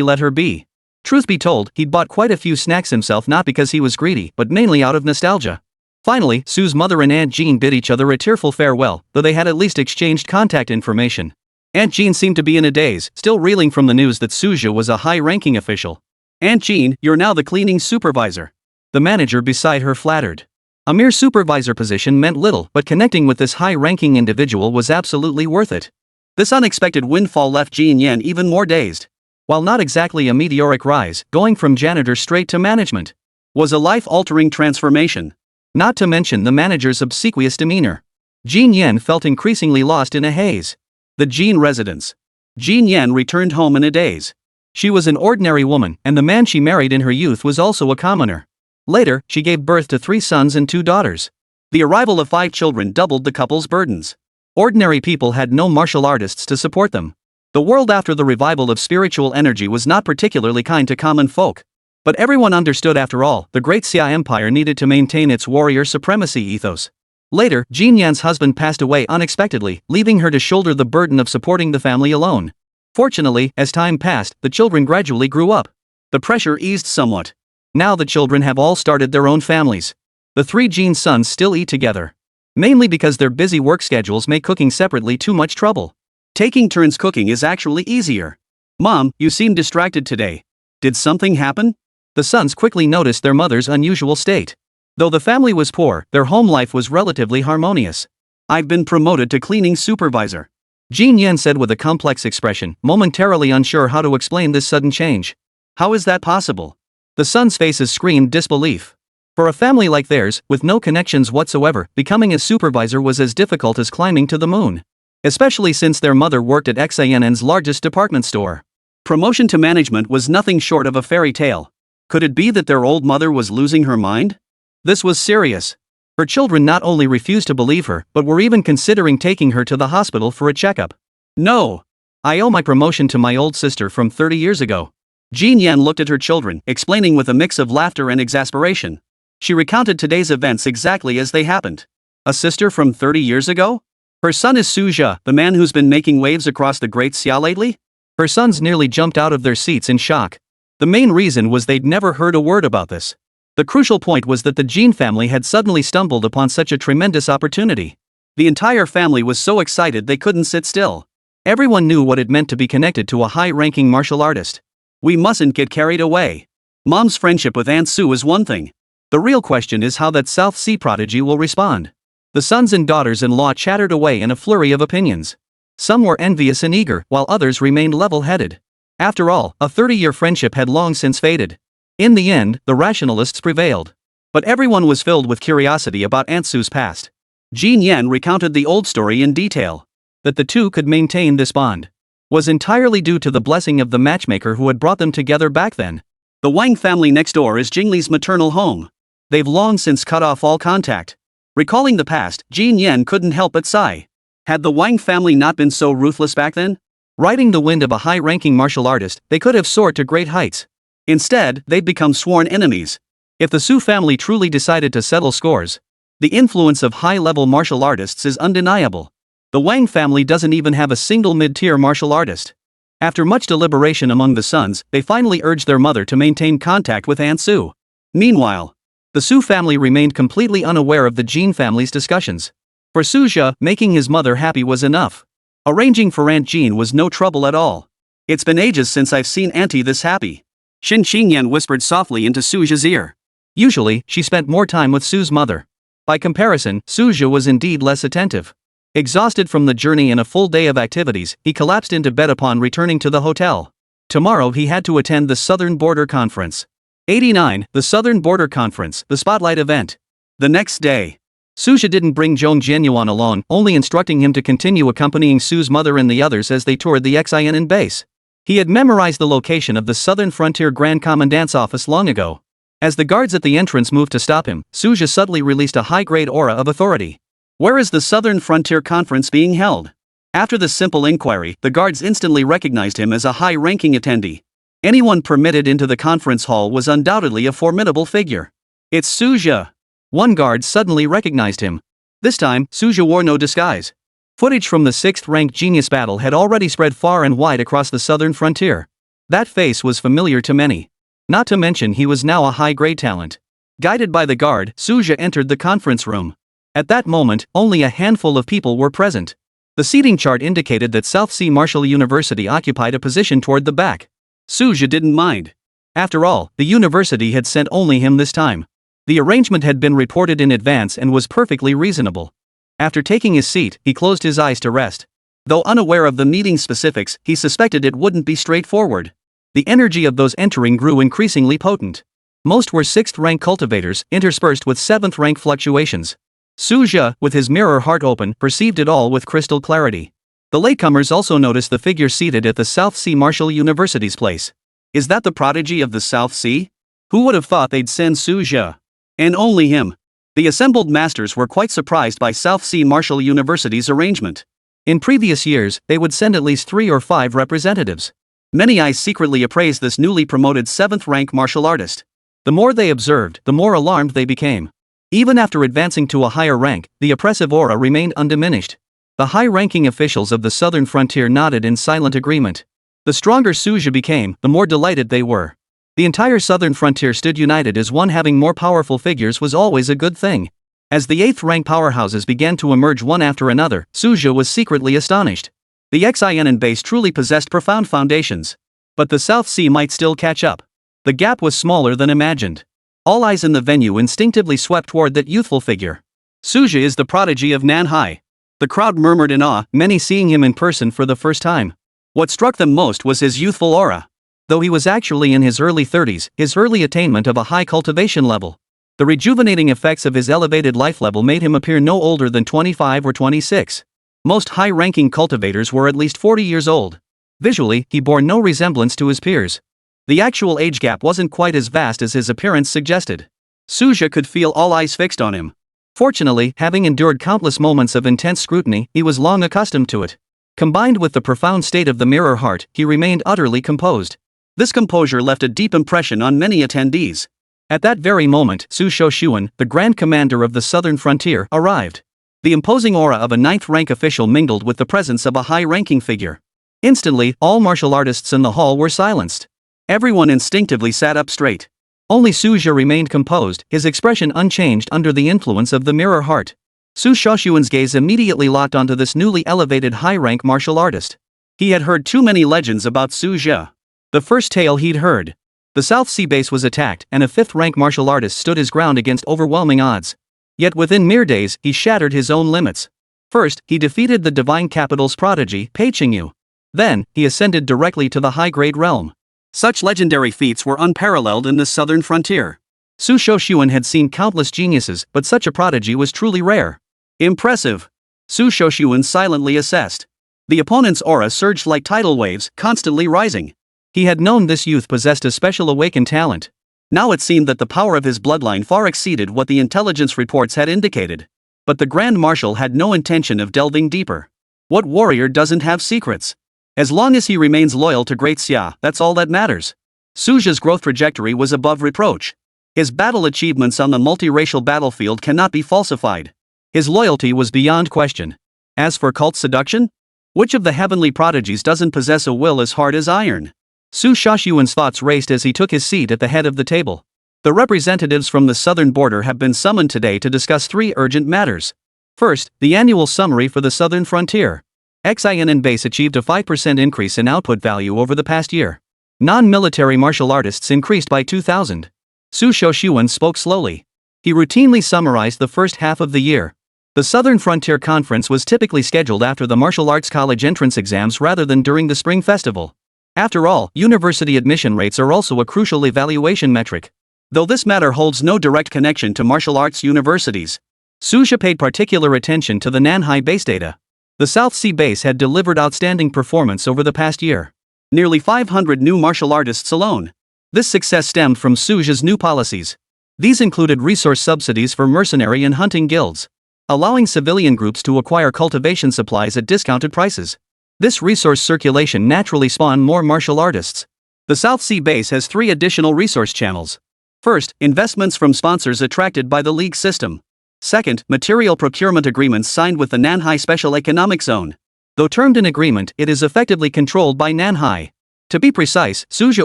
let her be. Truth be told, he'd bought quite a few snacks himself, not because he was greedy, but mainly out of nostalgia. Finally, Sue's mother and Aunt Jean bid each other a tearful farewell, though they had at least exchanged contact information. Aunt Jean seemed to be in a daze, still reeling from the news that Suja was a high-ranking official. "Aunt Jean, you're now the cleaning supervisor," the manager beside her flattered. A mere supervisor position meant little, but connecting with this high-ranking individual was absolutely worth it. This unexpected windfall left Jean Yen even more dazed. While not exactly a meteoric rise, going from janitor straight to management was a life-altering transformation. Not to mention the manager's obsequious demeanor. Jean Yen felt increasingly lost in a haze. The Jean residence. Jean Yen returned home in a daze. She was an ordinary woman, and the man she married in her youth was also a commoner. Later, she gave birth to 3 sons and 2 daughters. The arrival of 5 children doubled the couple's burdens. Ordinary people had no martial artists to support them. The world after the revival of spiritual energy was not particularly kind to common folk. But everyone understood, after all, the Great Xia Empire needed to maintain its warrior supremacy ethos. Later, Jean Yan's husband passed away unexpectedly, leaving her to shoulder the burden of supporting the family alone. Fortunately, as time passed, the children gradually grew up. The pressure eased somewhat. Now the children have all started their own families. The 3 Jean sons still eat together. Mainly because their busy work schedules make cooking separately too much trouble. Taking turns cooking is actually easier. "Mom, you seem distracted today. Did something happen?" The sons quickly noticed their mother's unusual state. Though the family was poor, their home life was relatively harmonious. "I've been promoted to cleaning supervisor," Jean Yen said with a complex expression, momentarily unsure how to explain this sudden change. "How is that possible?" The sons' faces screamed disbelief. For a family like theirs, with no connections whatsoever, becoming a supervisor was as difficult as climbing to the moon. Especially since their mother worked at XANN's largest department store. Promotion to management was nothing short of a fairy tale. Could it be that their old mother was losing her mind? This was serious. Her children not only refused to believe her, but were even considering taking her to the hospital for a checkup. "No. I owe my promotion to my old sister from 30 years ago." Jean Yen looked at her children, explaining with a mix of laughter and exasperation. She recounted today's events exactly as they happened. A sister from 30 years ago? Her son is Suja, the man who's been making waves across the Great Xia lately? Her sons nearly jumped out of their seats in shock. The main reason was they'd never heard a word about this. The crucial point was that the Jean family had suddenly stumbled upon such a tremendous opportunity. The entire family was so excited they couldn't sit still. Everyone knew what it meant to be connected to a high-ranking martial artist. "We mustn't get carried away. Mom's friendship with Aunt Sue is one thing. The real question is how that South Sea prodigy will respond." The sons and daughters-in-law chattered away in a flurry of opinions. Some were envious and eager, while others remained level-headed. After all, a 30-year friendship had long since faded. In the end, the rationalists prevailed. But everyone was filled with curiosity about Aunt Sue's past. Jean Yen recounted the old story in detail. That the two could maintain this bond was entirely due to the blessing of the matchmaker who had brought them together back then. The Wang family next door is Jingli's maternal home. They've long since cut off all contact. Recalling the past, Jean Yen couldn't help but sigh. Had the Wang family not been so ruthless back then? Riding the wind of a high-ranking martial artist, they could have soared to great heights. Instead, they'd become sworn enemies. If the Su family truly decided to settle scores, the influence of high-level martial artists is undeniable. The Wang family doesn't even have a single mid-tier martial artist. After much deliberation among the sons, they finally urged their mother to maintain contact with Aunt Su. Meanwhile, the Su family remained completely unaware of the Jean family's discussions. For Suja, making his mother happy was enough. Arranging for Aunt Jean was no trouble at all. "It's been ages since I've seen Auntie this happy," Shin Xingyan whispered softly into Suja's ear. Usually, she spent more time with Su's mother. By comparison, Suja was indeed less attentive. Exhausted from the journey and a full day of activities, he collapsed into bed upon returning to the hotel. Tomorrow he had to attend the Southern Border Conference. 89, the Southern Border Conference, the spotlight event. The next day, Suja didn't bring Zhong Jianyuan alone, only instructing him to continue accompanying Su's mother and the others as they toured the XINN base. He had memorized the location of the Southern Frontier Grand Commandant's office long ago. As the guards at the entrance moved to stop him, Suja suddenly released a high-grade aura of authority. "Where is the Southern Frontier Conference being held?" After this simple inquiry, the guards instantly recognized him as a high-ranking attendee. Anyone permitted into the conference hall was undoubtedly a formidable figure. "It's Suja." One guard suddenly recognized him. This time, Suja wore no disguise. Footage from the 6th-ranked genius battle had already spread far and wide across the southern frontier. That face was familiar to many. Not to mention he was now a high-grade talent. Guided by the guard, Suja entered the conference room. At that moment, only a handful of people were present. The seating chart indicated that South Sea Martial University occupied a position toward the back. Suja didn't mind. After all, the university had sent only him this time. The arrangement had been reported in advance and was perfectly reasonable. After taking his seat, he closed his eyes to rest. Though unaware of the meeting specifics, he suspected it wouldn't be straightforward. The energy of those entering grew increasingly potent. Most were 6th-rank cultivators, interspersed with 7th-rank fluctuations. Suja, with his mirror heart open, perceived it all with crystal clarity. The latecomers also noticed the figure seated at the South Sea Martial University's place. Is that the prodigy of the South Sea? Who would have thought they'd send Suja? And only him. The assembled masters were quite surprised by South Sea Martial University's arrangement. In previous years, they would send at least 3 or 5 representatives. Many eyes secretly appraised this newly promoted 7th-rank martial artist. The more they observed, the more alarmed they became. Even after advancing to a higher rank, the oppressive aura remained undiminished. The high-ranking officials of the southern frontier nodded in silent agreement. The stronger Suja became, the more delighted they were. The entire southern frontier stood united as one. Having more powerful figures was always a good thing. As the 8th-rank powerhouses began to emerge one after another, Suja was secretly astonished. The Xin base truly possessed profound foundations. But the South Sea might still catch up. The gap was smaller than imagined. All eyes in the venue instinctively swept toward that youthful figure. Suja is the prodigy of Nanhai. The crowd murmured in awe, many seeing him in person for the first time. What struck them most was his youthful aura. Though he was actually in his early 30s, his early attainment of a high cultivation level. The rejuvenating effects of his elevated life level made him appear no older than 25 or 26. Most high-ranking cultivators were at least 40 years old. Visually, he bore no resemblance to his peers. The actual age gap wasn't quite as vast as his appearance suggested. Suja could feel all eyes fixed on him. Fortunately, having endured countless moments of intense scrutiny, he was long accustomed to it. Combined with the profound state of the mirror heart, he remained utterly composed. This composure left a deep impression on many attendees. At that very moment, Su Shoshuan, the Grand Commander of the Southern Frontier, arrived. The imposing aura of a 9th-rank official mingled with the presence of a high-ranking figure. Instantly, all martial artists in the hall were silenced. Everyone instinctively sat up straight. Only Suja remained composed, his expression unchanged under the influence of the mirror heart. Su Shoshuan's gaze immediately locked onto this newly elevated high-rank martial artist. He had heard too many legends about Suja. The first tale he'd heard. The South Sea base was attacked, and a 5th-rank martial artist stood his ground against overwhelming odds. Yet within mere days, he shattered his own limits. First, he defeated the divine capital's prodigy, Pei-Qingyu. Then, he ascended directly to the high-grade realm. Such legendary feats were unparalleled in the southern frontier. Su Shoshuan had seen countless geniuses, but such a prodigy was truly rare. Impressive. Su Shoshuan silently assessed. The opponent's aura surged like tidal waves, constantly rising. He had known this youth possessed a special awakened talent. Now it seemed that the power of his bloodline far exceeded what the intelligence reports had indicated. But the Grand Marshal had no intention of delving deeper. What warrior doesn't have secrets? As long as he remains loyal to Great Xia, that's all that matters. Suja's growth trajectory was above reproach. His battle achievements on the multiracial battlefield cannot be falsified. His loyalty was beyond question. As for cult seduction? Which of the heavenly prodigies doesn't possess a will as hard as iron? Su Shoshuan's thoughts raced as he took his seat at the head of the table. The representatives from the southern border have been summoned today to discuss 3 urgent matters. First, the annual summary for the southern frontier. Xin base achieved a 5% increase in output value over the past year. Non-military martial artists increased by 2,000. Su Shoshuan spoke slowly. He routinely summarized the first half of the year. The Southern Frontier Conference was typically scheduled after the martial arts college entrance exams rather than during the spring festival. After all, university admission rates are also a crucial evaluation metric. Though this matter holds no direct connection to martial arts universities, Suja paid particular attention to the Nanhai base data. The South Sea base had delivered outstanding performance over the past year. Nearly 500 new martial artists alone. This success stemmed from Suja's new policies. These included resource subsidies for mercenary and hunting guilds, allowing civilian groups to acquire cultivation supplies at discounted prices. This resource circulation naturally spawned more martial artists. The South Sea base has 3 additional resource channels. First, investments from sponsors attracted by the league system. Second, material procurement agreements signed with the Nanhai Special Economic Zone. Though termed an agreement, it is effectively controlled by Nanhai. To be precise, Suja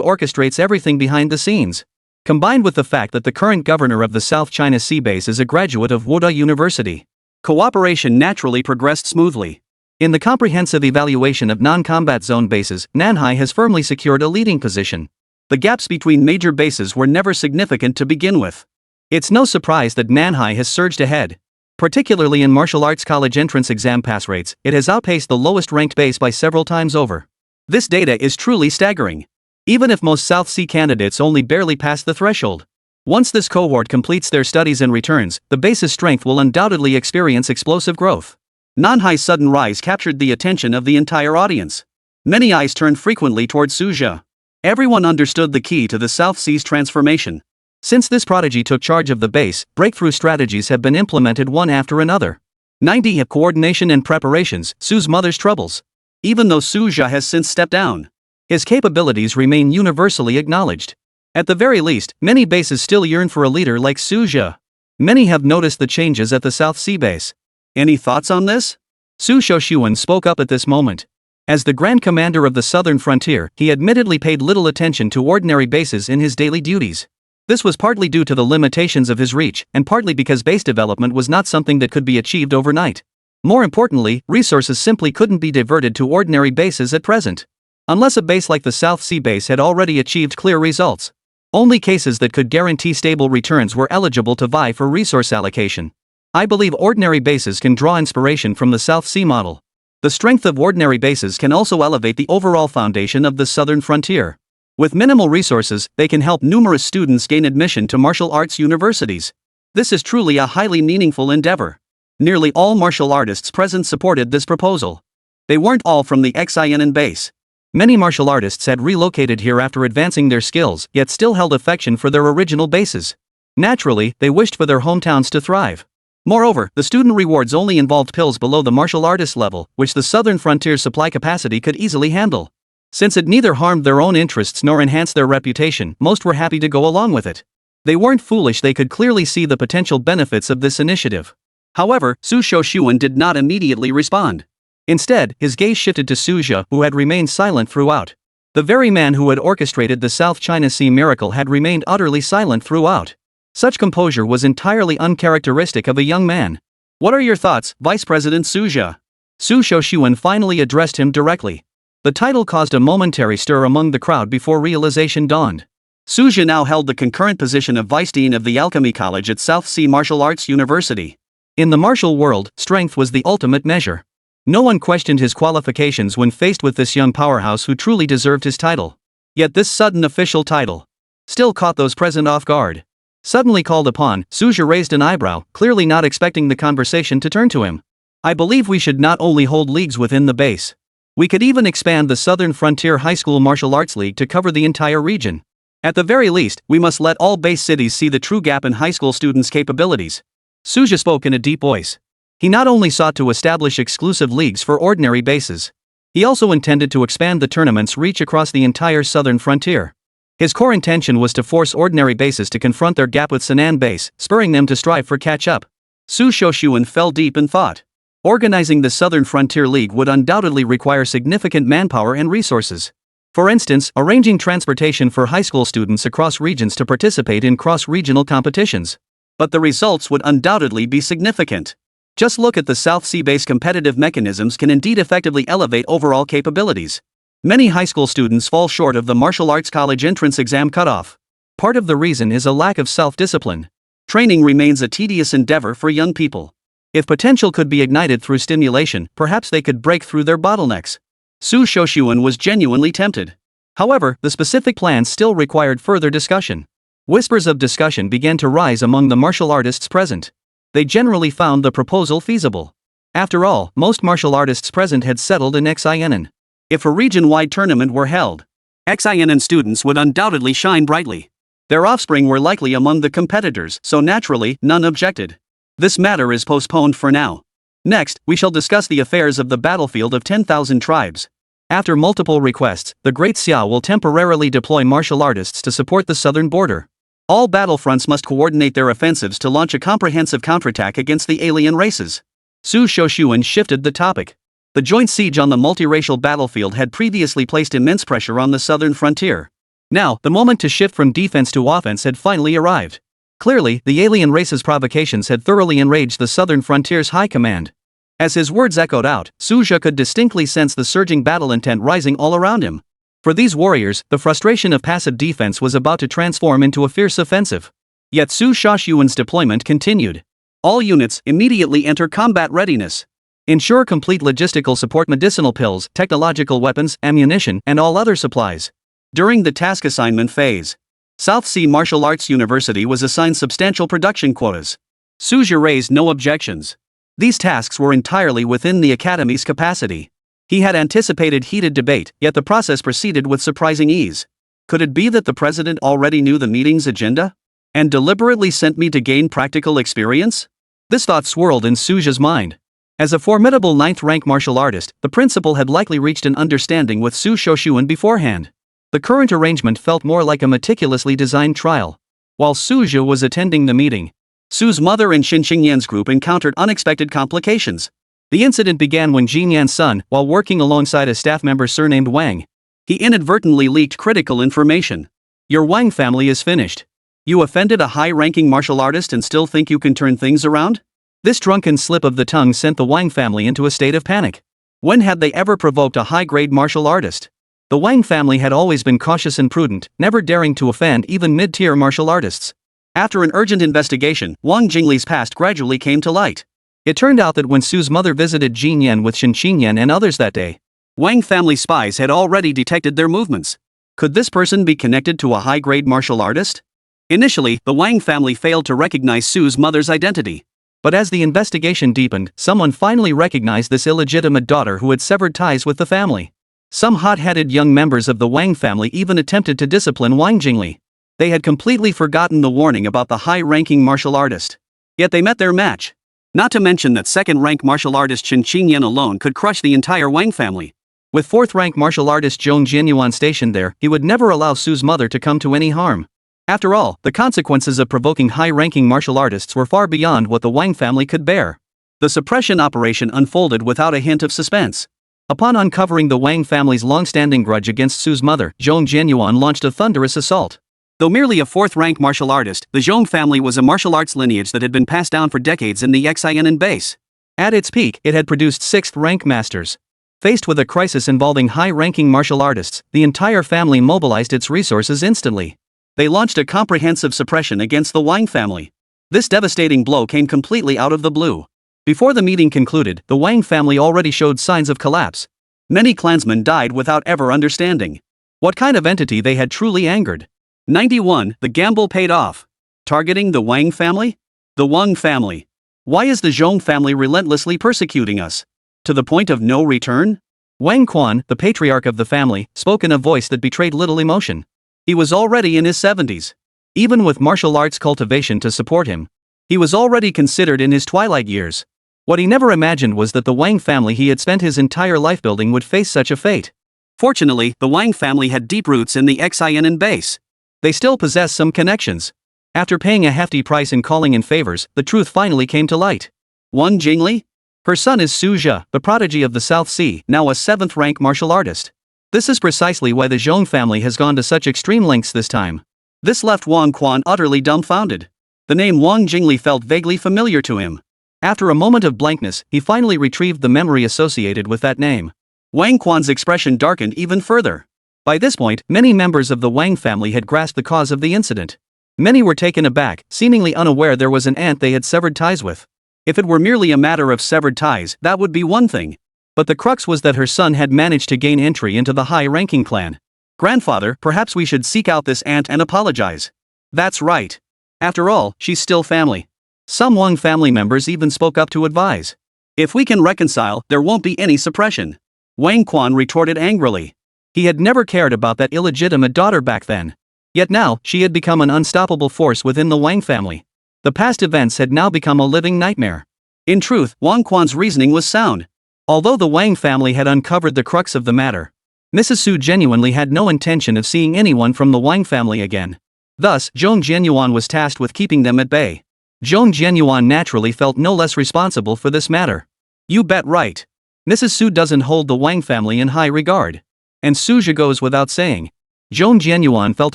orchestrates everything behind the scenes. Combined with the fact that the current governor of the South China Sea base is a graduate of Wuda University, cooperation naturally progressed smoothly. In the comprehensive evaluation of non-combat zone bases, Nanhai has firmly secured a leading position. The gaps between major bases were never significant to begin with. It's no surprise that Nanhai has surged ahead. Particularly in martial arts college entrance exam pass rates, it has outpaced the lowest ranked base by several times over. This data is truly staggering. Even if most South Sea candidates only barely pass the threshold. Once this cohort completes their studies and returns, the base's strength will undoubtedly experience explosive growth. Nanhai's sudden rise captured the attention of the entire audience. Many eyes turned frequently towards Suja. Everyone understood the key to the South Sea's transformation. Since this prodigy took charge of the base, breakthrough strategies have been implemented one after another. 90 have coordination and preparations, Su's mother's troubles. Even though Suja has since stepped down, his capabilities remain universally acknowledged. At the very least, many bases still yearn for a leader like Suja. Many have noticed the changes at the South Sea base. Any thoughts on this? Su Shoshuan spoke up at this moment. As the Grand Commander of the Southern Frontier, he admittedly paid little attention to ordinary bases in his daily duties. This was partly due to the limitations of his reach, and partly because base development was not something that could be achieved overnight. More importantly, resources simply couldn't be diverted to ordinary bases at present. Unless a base like the South Sea base had already achieved clear results. Only cases that could guarantee stable returns were eligible to vie for resource allocation. I believe ordinary bases can draw inspiration from the South Sea model. The strength of ordinary bases can also elevate the overall foundation of the Southern Frontier. With minimal resources, they can help numerous students gain admission to martial arts universities. This is truly a highly meaningful endeavor. Nearly all martial artists present supported this proposal. They weren't all from the Xianen base. Many martial artists had relocated here after advancing their skills, yet still held affection for their original bases. Naturally, they wished for their hometowns to thrive. Moreover, the student rewards only involved pills below the martial artist level, which the Southern Frontier's supply capacity could easily handle. Since it neither harmed their own interests nor enhanced their reputation, most were happy to go along with it. They weren't foolish, they could clearly see the potential benefits of this initiative. However, Su Shoshuan did not immediately respond. Instead, his gaze shifted to Suja, who had remained silent throughout. The very man who had orchestrated the South China Sea miracle had remained utterly silent throughout. Such composure was entirely uncharacteristic of a young man. What are your thoughts, Vice President Suja? Su Shoshuan finally addressed him directly. The title caused a momentary stir among the crowd before realization dawned. Suja now held the concurrent position of Vice Dean of the Alchemy College at South Sea Martial Arts University. In the martial world, strength was the ultimate measure. No one questioned his qualifications when faced with this young powerhouse who truly deserved his title. Yet this sudden official title still caught those present off guard. Suddenly called upon, Suja raised an eyebrow, clearly not expecting the conversation to turn to him. I believe we should not only hold leagues within the base. We could even expand the Southern Frontier High School Martial Arts League to cover the entire region. At the very least, we must let all base cities see the true gap in high school students' capabilities. Suja spoke in a deep voice. He not only sought to establish exclusive leagues for ordinary bases. He also intended to expand the tournament's reach across the entire Southern Frontier. His core intention was to force ordinary bases to confront their gap with Sinan base, spurring them to strive for catch-up. Su Shoshuan fell deep in thought. Organizing the Southern Frontier League would undoubtedly require significant manpower and resources. For instance, arranging transportation for high school students across regions to participate in cross-regional competitions. But the results would undoubtedly be significant. Just look at the South Sea base competitive mechanisms can indeed effectively elevate overall capabilities. Many high school students fall short of the martial arts college entrance exam cutoff. Part of the reason is a lack of self-discipline. Training remains a tedious endeavor for young people. If potential could be ignited through stimulation, perhaps they could break through their bottlenecks. Su Shoshuan was genuinely tempted. However, the specific plans still required further discussion. Whispers of discussion began to rise among the martial artists present. They generally found the proposal feasible. After all, most martial artists present had settled in Xianen. If a region-wide tournament were held, Xianen students would undoubtedly shine brightly. Their offspring were likely among the competitors, so naturally, none objected. This matter is postponed for now. Next, we shall discuss the affairs of the battlefield of 10,000 tribes. After multiple requests, the Great Xia will temporarily deploy martial artists to support the southern border. All battlefronts must coordinate their offensives to launch a comprehensive counterattack against the alien races. Su Shoshuan shifted the topic. The joint siege on the multiracial battlefield had previously placed immense pressure on the southern frontier. Now, the moment to shift from defense to offense had finally arrived. Clearly, the alien race's provocations had thoroughly enraged the southern frontier's high command. As his words echoed out, Suja could distinctly sense the surging battle intent rising all around him. For these warriors, the frustration of passive defense was about to transform into a fierce offensive. Yet Su Shashuan's deployment continued. All units immediately enter combat readiness. Ensure complete logistical support, medicinal pills, technological weapons, ammunition, and all other supplies. During the task assignment phase, South Sea Martial Arts University was assigned substantial production quotas. Suja raised no objections. These tasks were entirely within the academy's capacity. He had anticipated heated debate, yet the process proceeded with surprising ease. Could it be that the president already knew the meeting's agenda? And deliberately sent me to gain practical experience? This thought swirled in Suja's mind. As a formidable 9th-rank martial artist, the principal had likely reached an understanding with Su Shoshuan beforehand. The current arrangement felt more like a meticulously designed trial. While Suja was attending the meeting, Su's mother and Xin Xingyan's group encountered unexpected complications. The incident began when Jinyan's son, while working alongside a staff member surnamed Wang, he inadvertently leaked critical information. Your Wang family is finished. You offended a high-ranking martial artist and still think you can turn things around? This drunken slip of the tongue sent the Wang family into a state of panic. When had they ever provoked a high-grade martial artist? The Wang family had always been cautious and prudent, never daring to offend even mid-tier martial artists. After an urgent investigation, Wang Jingli's past gradually came to light. It turned out that when Su's mother visited Jinyan with Xin Xingyan and others that day, Wang family spies had already detected their movements. Could this person be connected to a high-grade martial artist? Initially, the Wang family failed to recognize Su's mother's identity. But as the investigation deepened, someone finally recognized this illegitimate daughter who had severed ties with the family. Some hot-headed young members of the Wang family even attempted to discipline Wang Jingli. They had completely forgotten the warning about the high-ranking martial artist. Yet they met their match. Not to mention that second-rank martial artist Chen Qingyan alone could crush the entire Wang family. With fourth-rank martial artist Zhong Jianyuan stationed there, he would never allow Su's mother to come to any harm. After all, the consequences of provoking high-ranking martial artists were far beyond what the Wang family could bear. The suppression operation unfolded without a hint of suspense. Upon uncovering the Wang family's long-standing grudge against Su's mother, Zhong Jianyuan launched a thunderous assault. Though merely a fourth-rank martial artist, the Zhong family was a martial arts lineage that had been passed down for decades in the Xianan base. At its peak, it had produced 6th-rank masters. Faced with a crisis involving high-ranking martial artists, the entire family mobilized its resources instantly. They launched a comprehensive suppression against the Wang family. This devastating blow came completely out of the blue. Before the meeting concluded, the Wang family already showed signs of collapse. Many clansmen died without ever understanding what kind of entity they had truly angered. 91. The gamble paid off. Targeting the Wang family? The Wang family. Why is the Zhong family relentlessly persecuting us? To the point of no return? Wang Quan, the patriarch of the family, spoke in a voice that betrayed little emotion. He was already in his 70s. Even with martial arts cultivation to support him, he was already considered in his twilight years. What he never imagined was that the Wang family he had spent his entire life building would face such a fate. Fortunately, the Wang family had deep roots in the Xianan base. They still possessed some connections. After paying a hefty price and calling in favors, the truth finally came to light. Wang Jingli? Her son is Su Zhe, the prodigy of the South Sea, now a 7th-rank martial artist. This is precisely why the Zhong family has gone to such extreme lengths this time. This left Wang Quan utterly dumbfounded. The name Wang Jingli felt vaguely familiar to him. After a moment of blankness, he finally retrieved the memory associated with that name. Wang Quan's expression darkened even further. By this point, many members of the Wang family had grasped the cause of the incident. Many were taken aback, seemingly unaware there was an aunt they had severed ties with. If it were merely a matter of severed ties, that would be one thing. But the crux was that her son had managed to gain entry into the high-ranking clan. Grandfather, perhaps we should seek out this aunt and apologize. That's right. After all, she's still family. Some Wang family members even spoke up to advise. If we can reconcile, there won't be any suppression. Wang Quan retorted angrily. He had never cared about that illegitimate daughter back then. Yet now, she had become an unstoppable force within the Wang family. The past events had now become a living nightmare. In truth, Wang Quan's reasoning was sound. Although the Wang family had uncovered the crux of the matter, Mrs. Su genuinely had no intention of seeing anyone from the Wang family again. Thus, Zhong Jianyuan was tasked with keeping them at bay. Zhong Jianyuan naturally felt no less responsible for this matter. You bet right. Mrs. Su doesn't hold the Wang family in high regard. And Suja goes without saying. Zhong Jianyuan felt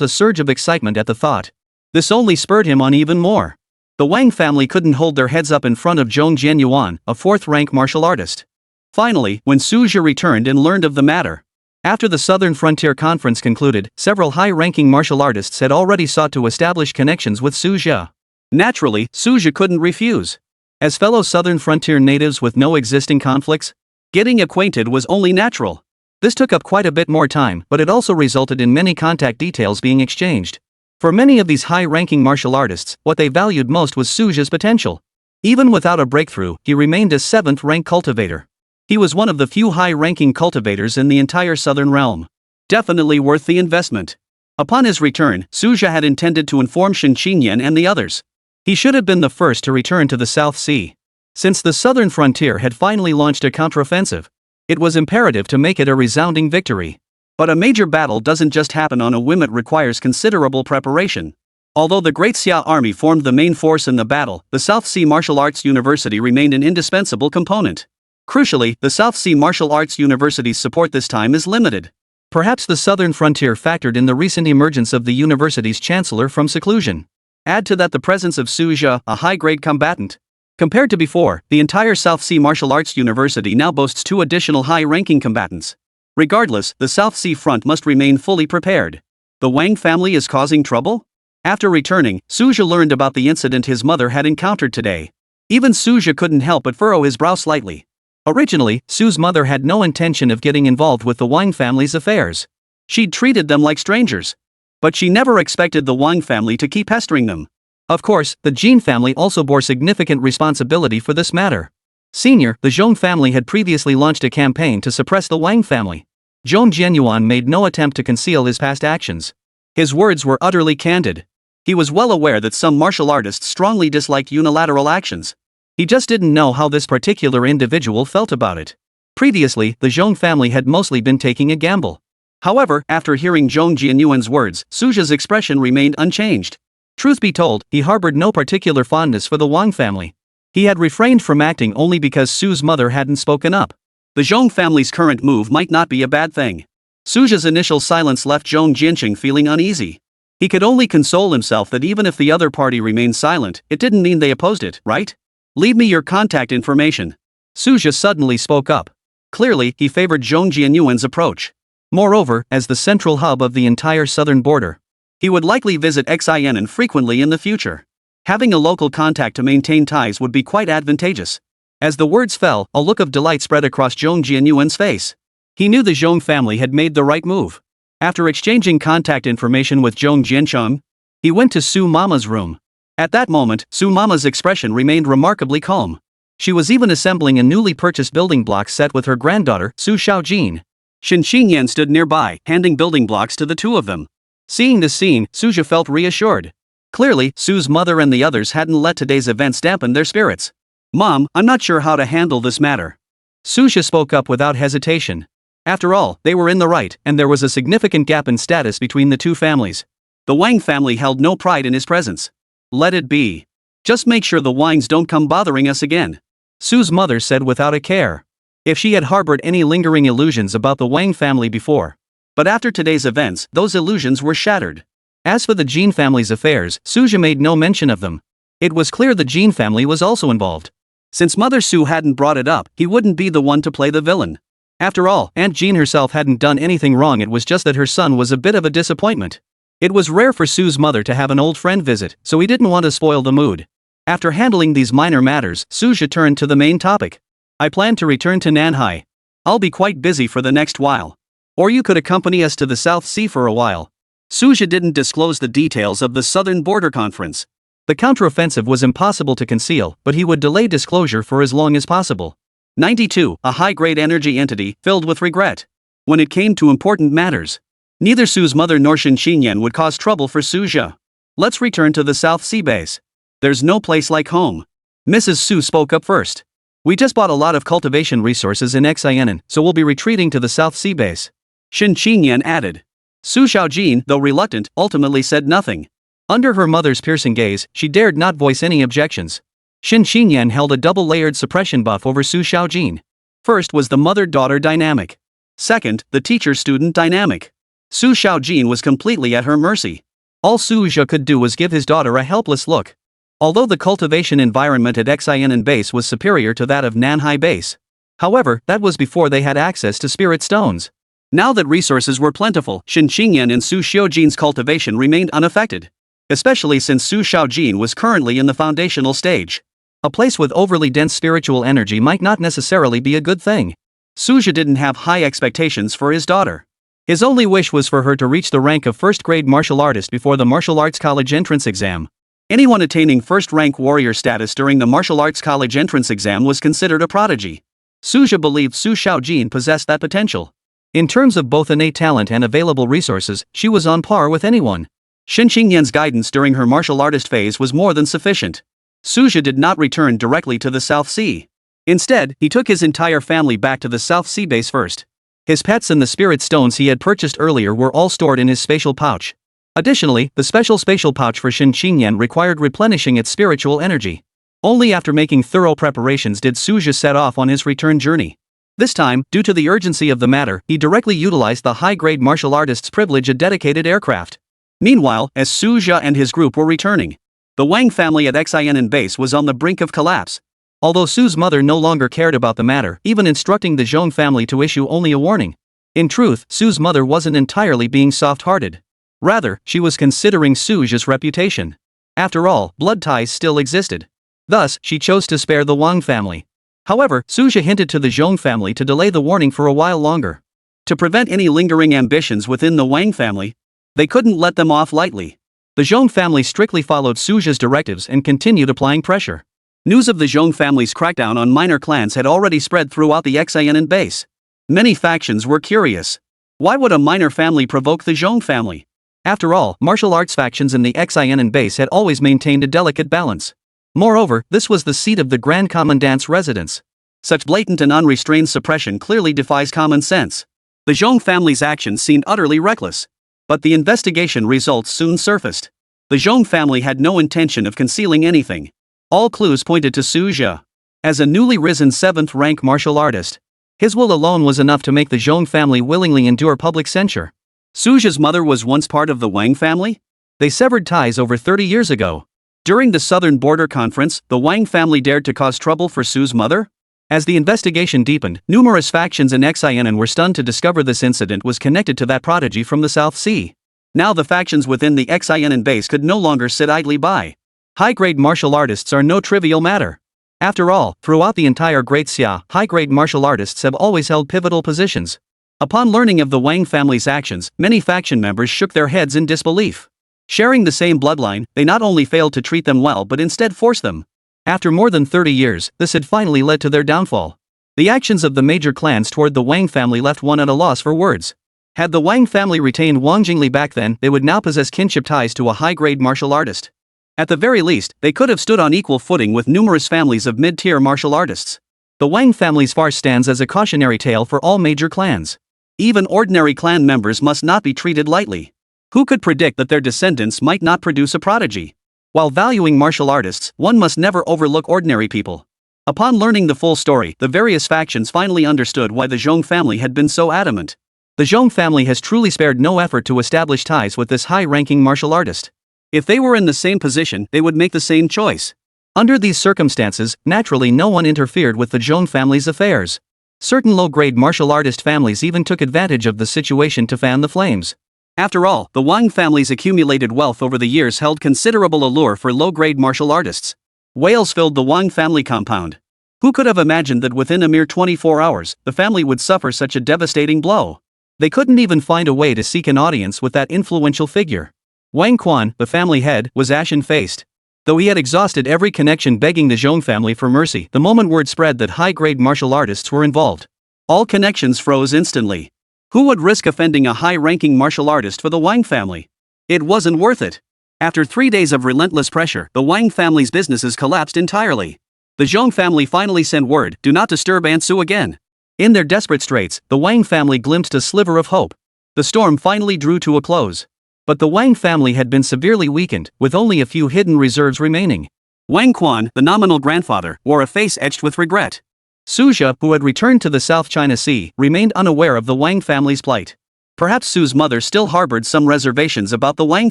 a surge of excitement at the thought. This only spurred him on even more. The Wang family couldn't hold their heads up in front of Zhong Jianyuan, a fourth-rank martial artist. Finally, when Suja returned and learned of the matter. After the Southern Frontier Conference concluded, several high-ranking martial artists had already sought to establish connections with Suja. Naturally, Suja couldn't refuse. As fellow Southern Frontier natives with no existing conflicts, getting acquainted was only natural. This took up quite a bit more time, but it also resulted in many contact details being exchanged. For many of these high-ranking martial artists, what they valued most was Suja's potential. Even without a breakthrough, he remained a 7th-rank cultivator. He was one of the few high-ranking cultivators in the entire Southern realm. Definitely worth the investment. Upon his return, Suja had intended to inform Shen Qinyan and the others. He should have been the first to return to the South Sea. Since the Southern Frontier had finally launched a counteroffensive, it was imperative to make it a resounding victory. But a major battle doesn't just happen on a whim, it requires considerable preparation. Although the Great Xia Army formed the main force in the battle, the South Sea Martial Arts University remained an indispensable component. Crucially, the South Sea Martial Arts University's support this time is limited. Perhaps the Southern Frontier factored in the recent emergence of the university's chancellor from seclusion. Add to that the presence of Suja, a high-grade combatant. Compared to before, the entire South Sea Martial Arts University now boasts 2 additional high-ranking combatants. Regardless, the South Sea front must remain fully prepared. The Wang family is causing trouble? After returning, Suja learned about the incident his mother had encountered today. Even Suja couldn't help but furrow his brow slightly. Originally, Su's mother had no intention of getting involved with the Wang family's affairs. She'd treated them like strangers. But she never expected the Wang family to keep pestering them. Of course, the Jin family also bore significant responsibility for this matter. Senior, the Zhong family had previously launched a campaign to suppress the Wang family. Zhong Jianyuan made no attempt to conceal his past actions. His words were utterly candid. He was well aware that some martial artists strongly disliked unilateral actions. He just didn't know how this particular individual felt about it. Previously, the Zhong family had mostly been taking a gamble. However, after hearing Zhong Jianyuan's words, Suja's expression remained unchanged. Truth be told, he harbored no particular fondness for the Wang family. He had refrained from acting only because Su's mother hadn't spoken up. The Zhong family's current move might not be a bad thing. Suja's initial silence left Zhong Jianqing feeling uneasy. He could only console himself that even if the other party remained silent, it didn't mean they opposed it, right? Leave me your contact information. Suja suddenly spoke up. Clearly, he favored Zhong Jianyuan's approach. Moreover, as the central hub of the entire southern border, he would likely visit Xianan frequently in the future. Having a local contact to maintain ties would be quite advantageous. As the words fell, a look of delight spread across Zhong Jianyuan's face. He knew the Zhong family had made the right move. After exchanging contact information with Zhong Jiancheng, he went to Su Mama's room. At that moment, Su Mama's expression remained remarkably calm. She was even assembling a newly purchased building block set with her granddaughter, Su Xiaojin. Shen Qinyan stood nearby, handing building blocks to the two of them. Seeing this scene, Suja felt reassured. Clearly, Su's mother and the others hadn't let today's events dampen their spirits. "Mom, I'm not sure how to handle this matter." Suja spoke up without hesitation. After all, they were in the right, and there was a significant gap in status between the two families. The Wang family held no pride in his presence. "Let it be. Just make sure the Wangs don't come bothering us again," Su's mother said without a care. If she had harbored any lingering illusions about the Wang family before. But after today's events, those illusions were shattered. As for the Jin family's affairs, Suja made no mention of them. It was clear the Jin family was also involved. Since Mother Su hadn't brought it up, he wouldn't be the one to play the villain. After all, Aunt Jean herself hadn't done anything wrong, it was just that her son was a bit of a disappointment. It was rare for Su's mother to have an old friend visit, so he didn't want to spoil the mood. After handling these minor matters, Suja turned to the main topic. "I plan to return to Nanhai. I'll be quite busy for the next while. Or you could accompany us to the South Sea for a while." Suja didn't disclose the details of the Southern Border Conference. The counteroffensive was impossible to conceal, but he would delay disclosure for as long as possible. 92, a high-grade energy entity, filled with regret. When it came to important matters, neither Su's mother nor Shen Qinyan would cause trouble for Suja. "Let's return to the South Sea base. There's no place like home." Mrs. Su spoke up first. "We just bought a lot of cultivation resources in Xianan, so we'll be retreating to the South Sea base," Shen Qinyan added. Su Xiaojin, though reluctant, ultimately said nothing. Under her mother's piercing gaze, she dared not voice any objections. Shen Qinyan held a double-layered suppression buff over Su Xiaojin. First was the mother-daughter dynamic. Second, the teacher-student dynamic. Su Xiaojin was completely at her mercy. All Su Jia could do was give his daughter a helpless look. Although the cultivation environment at Xian base was superior to that of Nanhai base. However, that was before they had access to spirit stones. Now that resources were plentiful, Shen Qingyan and Su Xiaojin's cultivation remained unaffected. Especially since Su Xiaojin was currently in the foundational stage. A place with overly dense spiritual energy might not necessarily be a good thing. Su Jia didn't have high expectations for his daughter. His only wish was for her to reach the rank of first-grade martial artist before the martial arts college entrance exam. Anyone attaining first-rank warrior status during the martial arts college entrance exam was considered a prodigy. Su Jia believed Su Xiaojin possessed that potential. In terms of both innate talent and available resources, she was on par with anyone. Shen Qingyan's guidance during her martial artist phase was more than sufficient. Su Jia did not return directly to the South Sea. Instead, he took his entire family back to the South Sea base first. His pets and the spirit stones he had purchased earlier were all stored in his spatial pouch. Additionally, the special spatial pouch for Shen Qingyan required replenishing its spiritual energy. Only after making thorough preparations did Su Jia set off on his return journey. This time, due to the urgency of the matter, he directly utilized the high-grade martial artist's privilege, a dedicated aircraft. Meanwhile, as Su Jia and his group were returning, the Wang family at Xian base was on the brink of collapse. Although Su's mother no longer cared about the matter, even instructing the Zhong family to issue only a warning. In truth, Su's mother wasn't entirely being soft-hearted. Rather, she was considering Su Jia's reputation. After all, blood ties still existed. Thus, she chose to spare the Wang family. However, Su Jia hinted to the Zhong family to delay the warning for a while longer. To prevent any lingering ambitions within the Wang family, they couldn't let them off lightly. The Zhong family strictly followed Su Jia's directives and continued applying pressure. News of the Zhong family's crackdown on minor clans had already spread throughout the Xian base. Many factions were curious. Why would a minor family provoke the Zhong family? After all, martial arts factions in the Xian base had always maintained a delicate balance. Moreover, this was the seat of the Grand Commandant's residence. Such blatant and unrestrained suppression clearly defies common sense. The Zhong family's actions seemed utterly reckless. But the investigation results soon surfaced. The Zhong family had no intention of concealing anything. All clues pointed to Su Jia. As a newly risen 7th-rank martial artist, his will alone was enough to make the Zhong family willingly endure public censure. Su Jia's mother was once part of the Wang family? They severed ties over 30 years ago. During the Southern Border Conference, the Wang family dared to cause trouble for Su's mother? As the investigation deepened, numerous factions in Xian were stunned to discover this incident was connected to that prodigy from the South Sea. Now the factions within the Xian base could no longer sit idly by. High-grade martial artists are no trivial matter. After all, throughout the entire Great Xia, high-grade martial artists have always held pivotal positions. Upon learning of the Wang family's actions, many faction members shook their heads in disbelief. Sharing the same bloodline, they not only failed to treat them well but instead forced them. After more than 30 years, this had finally led to their downfall. The actions of the major clans toward the Wang family left one at a loss for words. Had the Wang family retained Wang Jingli back then, they would now possess kinship ties to a high-grade martial artist. At the very least, they could have stood on equal footing with numerous families of mid-tier martial artists. The Wang family's farce stands as a cautionary tale for all major clans. Even ordinary clan members must not be treated lightly. Who could predict that their descendants might not produce a prodigy? While valuing martial artists, one must never overlook ordinary people. Upon learning the full story, the various factions finally understood why the Zhong family had been so adamant. The Zhong family has truly spared no effort to establish ties with this high-ranking martial artist. If they were in the same position, they would make the same choice. Under these circumstances, naturally no one interfered with the Zhong family's affairs. Certain low-grade martial artist families even took advantage of the situation to fan the flames. After all, the Wang family's accumulated wealth over the years held considerable allure for low-grade martial artists. Whales filled the Wang family compound. Who could have imagined that within a mere 24 hours, the family would suffer such a devastating blow? They couldn't even find a way to seek an audience with that influential figure. Wang Quan, the family head, was ashen-faced. Though he had exhausted every connection begging the Zhong family for mercy, the moment word spread that high-grade martial artists were involved, all connections froze instantly. Who would risk offending a high-ranking martial artist for the Wang family? It wasn't worth it. After 3 days of relentless pressure, the Wang family's businesses collapsed entirely. The Zhong family finally sent word, "Do not disturb Ansu again." In their desperate straits, the Wang family glimpsed a sliver of hope. The storm finally drew to a close. But the Wang family had been severely weakened, with only a few hidden reserves remaining. Wang Quan, the nominal grandfather, wore a face etched with regret. Suja, who had returned to the South China Sea, remained unaware of the Wang family's plight. Perhaps Su's mother still harbored some reservations about the Wang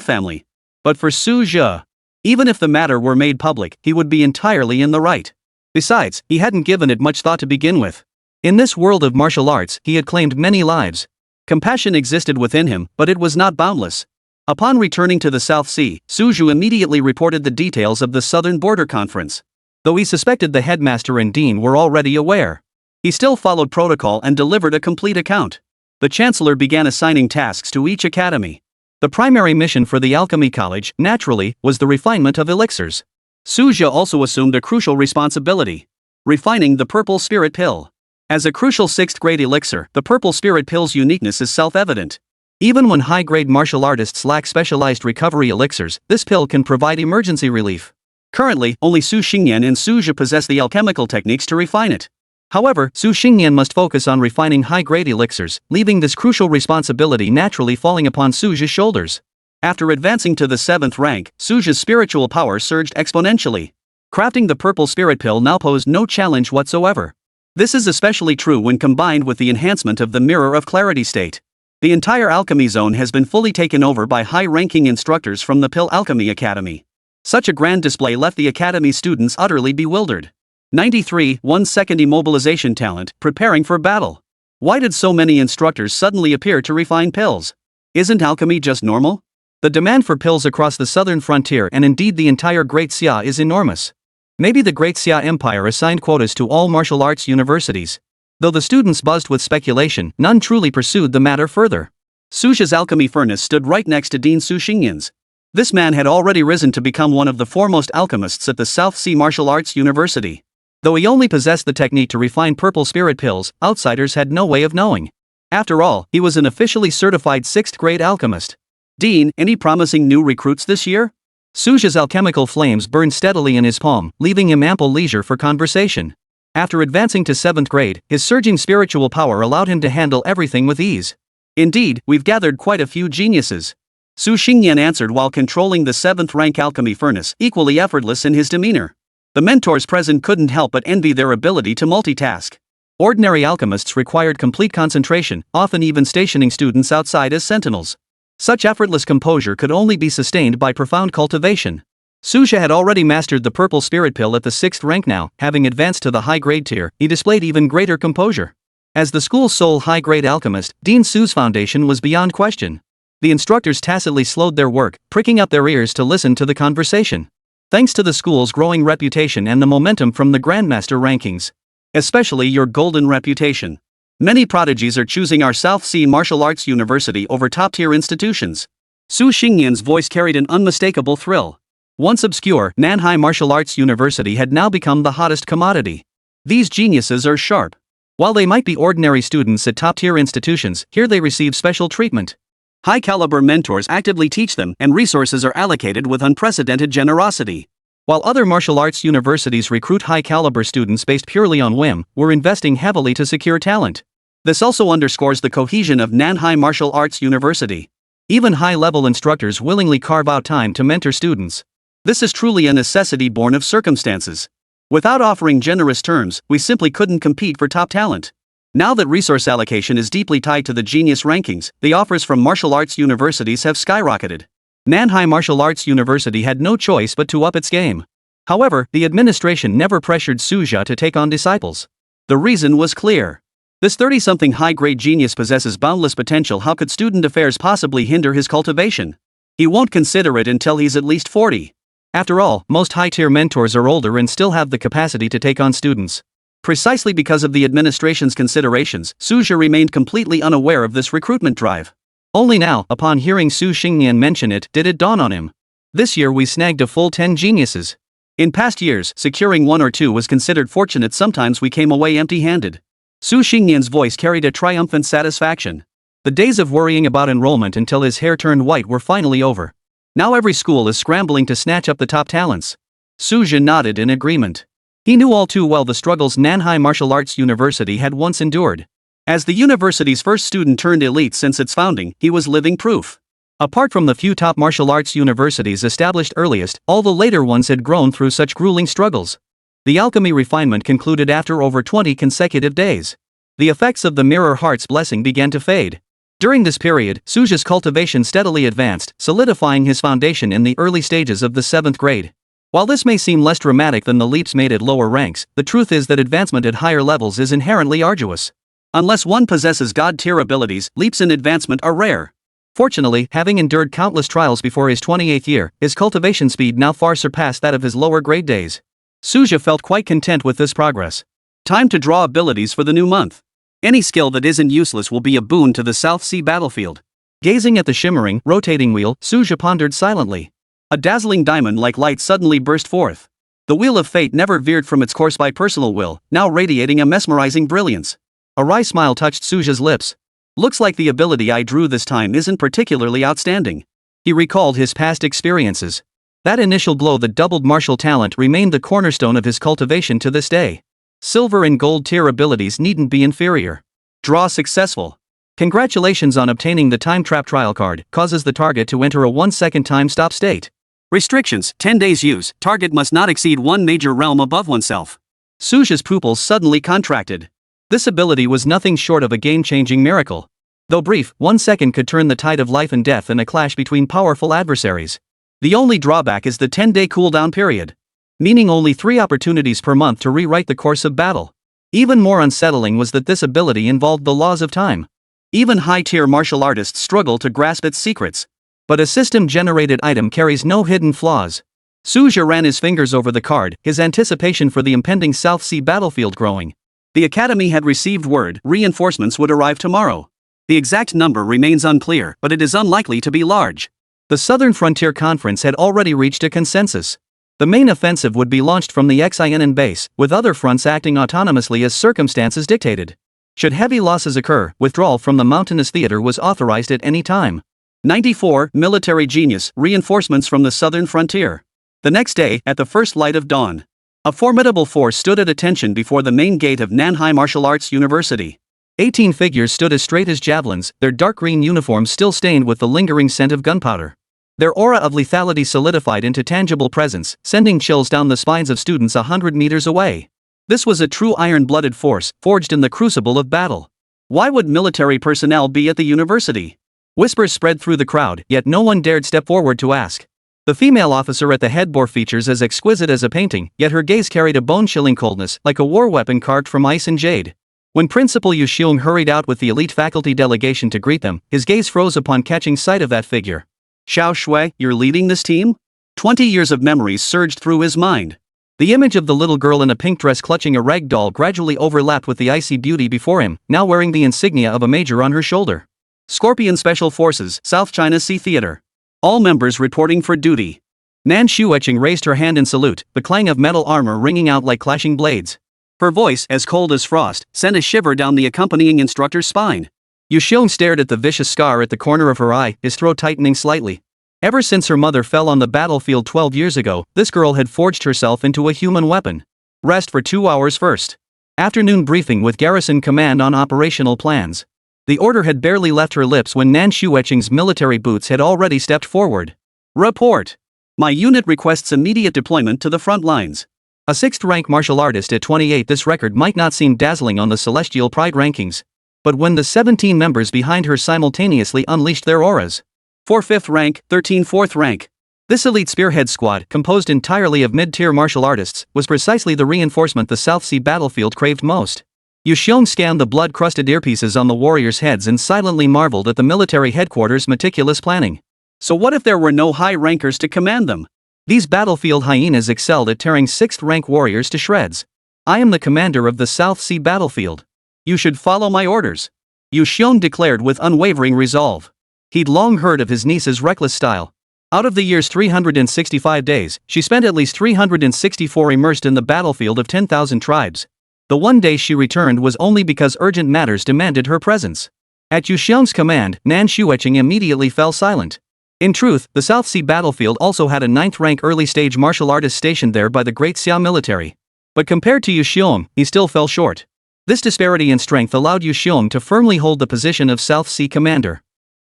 family. But for Suja, even if the matter were made public, he would be entirely in the right. Besides, he hadn't given it much thought to begin with. In this world of martial arts, he had claimed many lives. Compassion existed within him, but it was not boundless. Upon returning to the South Sea, Suju immediately reported the details of the Southern Border Conference. Though he suspected the headmaster and dean were already aware, he still followed protocol and delivered a complete account. The chancellor began assigning tasks to each academy. The primary mission for the alchemy college, naturally, was the refinement of elixirs. Suja also assumed a crucial responsibility: refining the purple spirit pill. As a crucial 6th grade elixir, the purple spirit pill's uniqueness is self-evident. Even when high-grade martial artists lack specialized recovery elixirs, this pill can provide emergency relief. Currently, only Su Xingyan and Suja possess the alchemical techniques to refine it. However, Su Xingyan must focus on refining high-grade elixirs, leaving this crucial responsibility naturally falling upon Suja's shoulders. After advancing to the 7th rank, Suja's spiritual power surged exponentially. Crafting the purple spirit pill now posed no challenge whatsoever. This is especially true when combined with the enhancement of the Mirror of Clarity state. The entire alchemy zone has been fully taken over by high-ranking instructors from the Pill Alchemy Academy. Such a grand display left the academy's students utterly bewildered. 93 1-second immobilization talent, preparing for battle. Why did so many instructors suddenly appear to refine pills? Isn't alchemy just normal? The demand for pills across the southern frontier and indeed the entire Great Xia is enormous. Maybe the Great Xia Empire assigned quotas to all martial arts universities. Though the students buzzed with speculation, none truly pursued the matter further. Suja's alchemy furnace stood right next to Dean Su Xingyan's. This man had already risen to become one of the foremost alchemists at the South Sea Martial Arts University. Though he only possessed the technique to refine purple spirit pills, outsiders had no way of knowing. After all, he was an officially certified 6th grade alchemist. Dean, any promising new recruits this year? Suja's alchemical flames burned steadily in his palm, leaving him ample leisure for conversation. After advancing to 7th grade, his surging spiritual power allowed him to handle everything with ease. Indeed, we've gathered quite a few geniuses. Su Xingyan answered while controlling the 7th rank alchemy furnace, equally effortless in his demeanor. The mentors present couldn't help but envy their ability to multitask. Ordinary alchemists required complete concentration, often even stationing students outside as sentinels. Such effortless composure could only be sustained by profound cultivation. Suja had already mastered the purple spirit pill at the 6th rank now. Having advanced to the high-grade tier, he displayed even greater composure. As the school's sole high-grade alchemist, Dean Su's foundation was beyond question. The instructors tacitly slowed their work, pricking up their ears to listen to the conversation. Thanks to the school's growing reputation and the momentum from the Grandmaster rankings, especially your golden reputation, many prodigies are choosing our South Sea Martial Arts University over top-tier institutions. Su Xingyan's voice carried an unmistakable thrill. Once obscure, Nanhai Martial Arts University had now become the hottest commodity. These geniuses are sharp. While they might be ordinary students at top-tier institutions, here they receive special treatment. High-caliber mentors actively teach them, and resources are allocated with unprecedented generosity. While other martial arts universities recruit high-caliber students based purely on whim, we're investing heavily to secure talent. This also underscores the cohesion of Nanhai Martial Arts University. Even high-level instructors willingly carve out time to mentor students. This is truly a necessity born of circumstances. Without offering generous terms, we simply couldn't compete for top talent. Now that resource allocation is deeply tied to the genius rankings, the offers from martial arts universities have skyrocketed. Nanhai Martial Arts University had no choice but to up its game. However, the administration never pressured Suja to take on disciples. The reason was clear. This 30-something high-grade genius possesses boundless potential. How could student affairs possibly hinder his cultivation? He won't consider it until he's at least 40. After all, most high-tier mentors are older and still have the capacity to take on students. Precisely because of the administration's considerations, Suja remained completely unaware of this recruitment drive. Only now, upon hearing Su Xingyan mention it, did it dawn on him. This year we snagged a full 10 geniuses. In past years, securing 1 or 2 was considered fortunate. Sometimes we came away empty-handed. Su Xingyan's voice carried a triumphant satisfaction. The days of worrying about enrollment until his hair turned white were finally over. Now every school is scrambling to snatch up the top talents. Suja nodded in agreement. He knew all too well the struggles Nanhai Martial Arts University had once endured. As the university's first student turned elite since its founding, he was living proof. Apart from the few top martial arts universities established earliest, all the later ones had grown through such grueling struggles. The alchemy refinement concluded after over 20 consecutive days. The effects of the mirror heart's blessing began to fade. During this period, Suja's cultivation steadily advanced, solidifying his foundation in the early stages of the 7th grade. While this may seem less dramatic than the leaps made at lower ranks, the truth is that advancement at higher levels is inherently arduous. Unless one possesses god-tier abilities, leaps in advancement are rare. Fortunately, having endured countless trials before his 28th year, his cultivation speed now far surpassed that of his lower grade days. Suja felt quite content with this progress. Time to draw abilities for the new month. Any skill that isn't useless will be a boon to the South Sea battlefield. Gazing at the shimmering, rotating wheel, Suja pondered silently. A dazzling diamond-like light suddenly burst forth. The wheel of fate never veered from its course by personal will, now radiating a mesmerizing brilliance. A wry smile touched Suja's lips. Looks like the ability I drew this time isn't particularly outstanding. He recalled his past experiences. That initial blow that doubled martial talent remained the cornerstone of his cultivation to this day. Silver and gold tier abilities needn't be inferior. Draw successful. Congratulations on obtaining the time trap trial card, causes the target to enter a 1-second time stop state. Restrictions, 10 days use, target must not exceed one major realm above oneself. Suja's pupils suddenly contracted. This ability was nothing short of a game-changing miracle. Though brief, 1 second could turn the tide of life and death in a clash between powerful adversaries. The only drawback is the 10-day cooldown period. Meaning only 3 opportunities per month to rewrite the course of battle. Even more unsettling was that this ability involved the laws of time. Even high-tier martial artists struggle to grasp its secrets. But a system-generated item carries no hidden flaws. Suja ran his fingers over the card, his anticipation for the impending South Sea battlefield growing. The Academy had received word reinforcements would arrive tomorrow. The exact number remains unclear, but it is unlikely to be large. The Southern Frontier Conference had already reached a consensus. The main offensive would be launched from the Xin base, with other fronts acting autonomously as circumstances dictated. Should heavy losses occur, withdrawal from the mountainous theater was authorized at any time. 94 Military Genius, reinforcements from the Southern Frontier. The next day, at the first light of dawn, a formidable force stood at attention before the main gate of Nanhai Martial Arts University. 18 figures stood as straight as javelins, their dark green uniforms still stained with the lingering scent of gunpowder. Their aura of lethality solidified into tangible presence, sending chills down the spines of students 100 meters away. This was a true iron-blooded force, forged in the crucible of battle. Why would military personnel be at the university? Whispers spread through the crowd, yet no one dared step forward to ask. The female officer at the head bore features as exquisite as a painting, yet her gaze carried a bone-chilling coldness, like a war weapon carved from ice and jade. When Principal Yu Xiong hurried out with the elite faculty delegation to greet them, his gaze froze upon catching sight of that figure. Xiao Shui, you're leading this team? 20 years of memories surged through his mind. The image of the little girl in a pink dress clutching a rag doll gradually overlapped with the icy beauty before him, now wearing the insignia of a major on her shoulder. Scorpion Special Forces, South China Sea Theater. All members reporting for duty. Nan Shueching raised her hand in salute, the clang of metal armor ringing out like clashing blades. Her voice, as cold as frost, sent a shiver down the accompanying instructor's spine. Yu Xiong stared at the vicious scar at the corner of her eye, his throat tightening slightly. Ever since her mother fell on the battlefield 12 years ago, this girl had forged herself into a human weapon. Rest for 2 hours first. Afternoon briefing with Garrison Command on operational plans. The order had barely left her lips when Nan Shueching's military boots had already stepped forward. Report. My unit requests immediate deployment to the front lines. A 6th-rank martial artist at 28, this record might not seem dazzling on the Celestial Pride rankings. But when the 17 members behind her simultaneously unleashed their auras. 4 5th rank, 13 4th rank. This elite spearhead squad, composed entirely of mid-tier martial artists, was precisely the reinforcement the South Sea battlefield craved most. Yu Xiong scanned the blood-crusted earpieces on the warriors' heads and silently marveled at the military headquarters' meticulous planning. So what if there were no high rankers to command them? These battlefield hyenas excelled at tearing 6th-rank warriors to shreds. I am the commander of the South Sea battlefield. You should follow my orders. Yu Xiong declared with unwavering resolve. He'd long heard of his niece's reckless style. Out of the year's 365 days, she spent at least 364 immersed in the battlefield of 10,000 tribes. The one day she returned was only because urgent matters demanded her presence. At Yu Xiong's command, Nan Shueching immediately fell silent. In truth, the South Sea battlefield also had a 9th-rank early-stage martial artist stationed there by the Great Xia military. But compared to Yu Xiong, he still fell short. This disparity in strength allowed Yu Xiong to firmly hold the position of South Sea commander.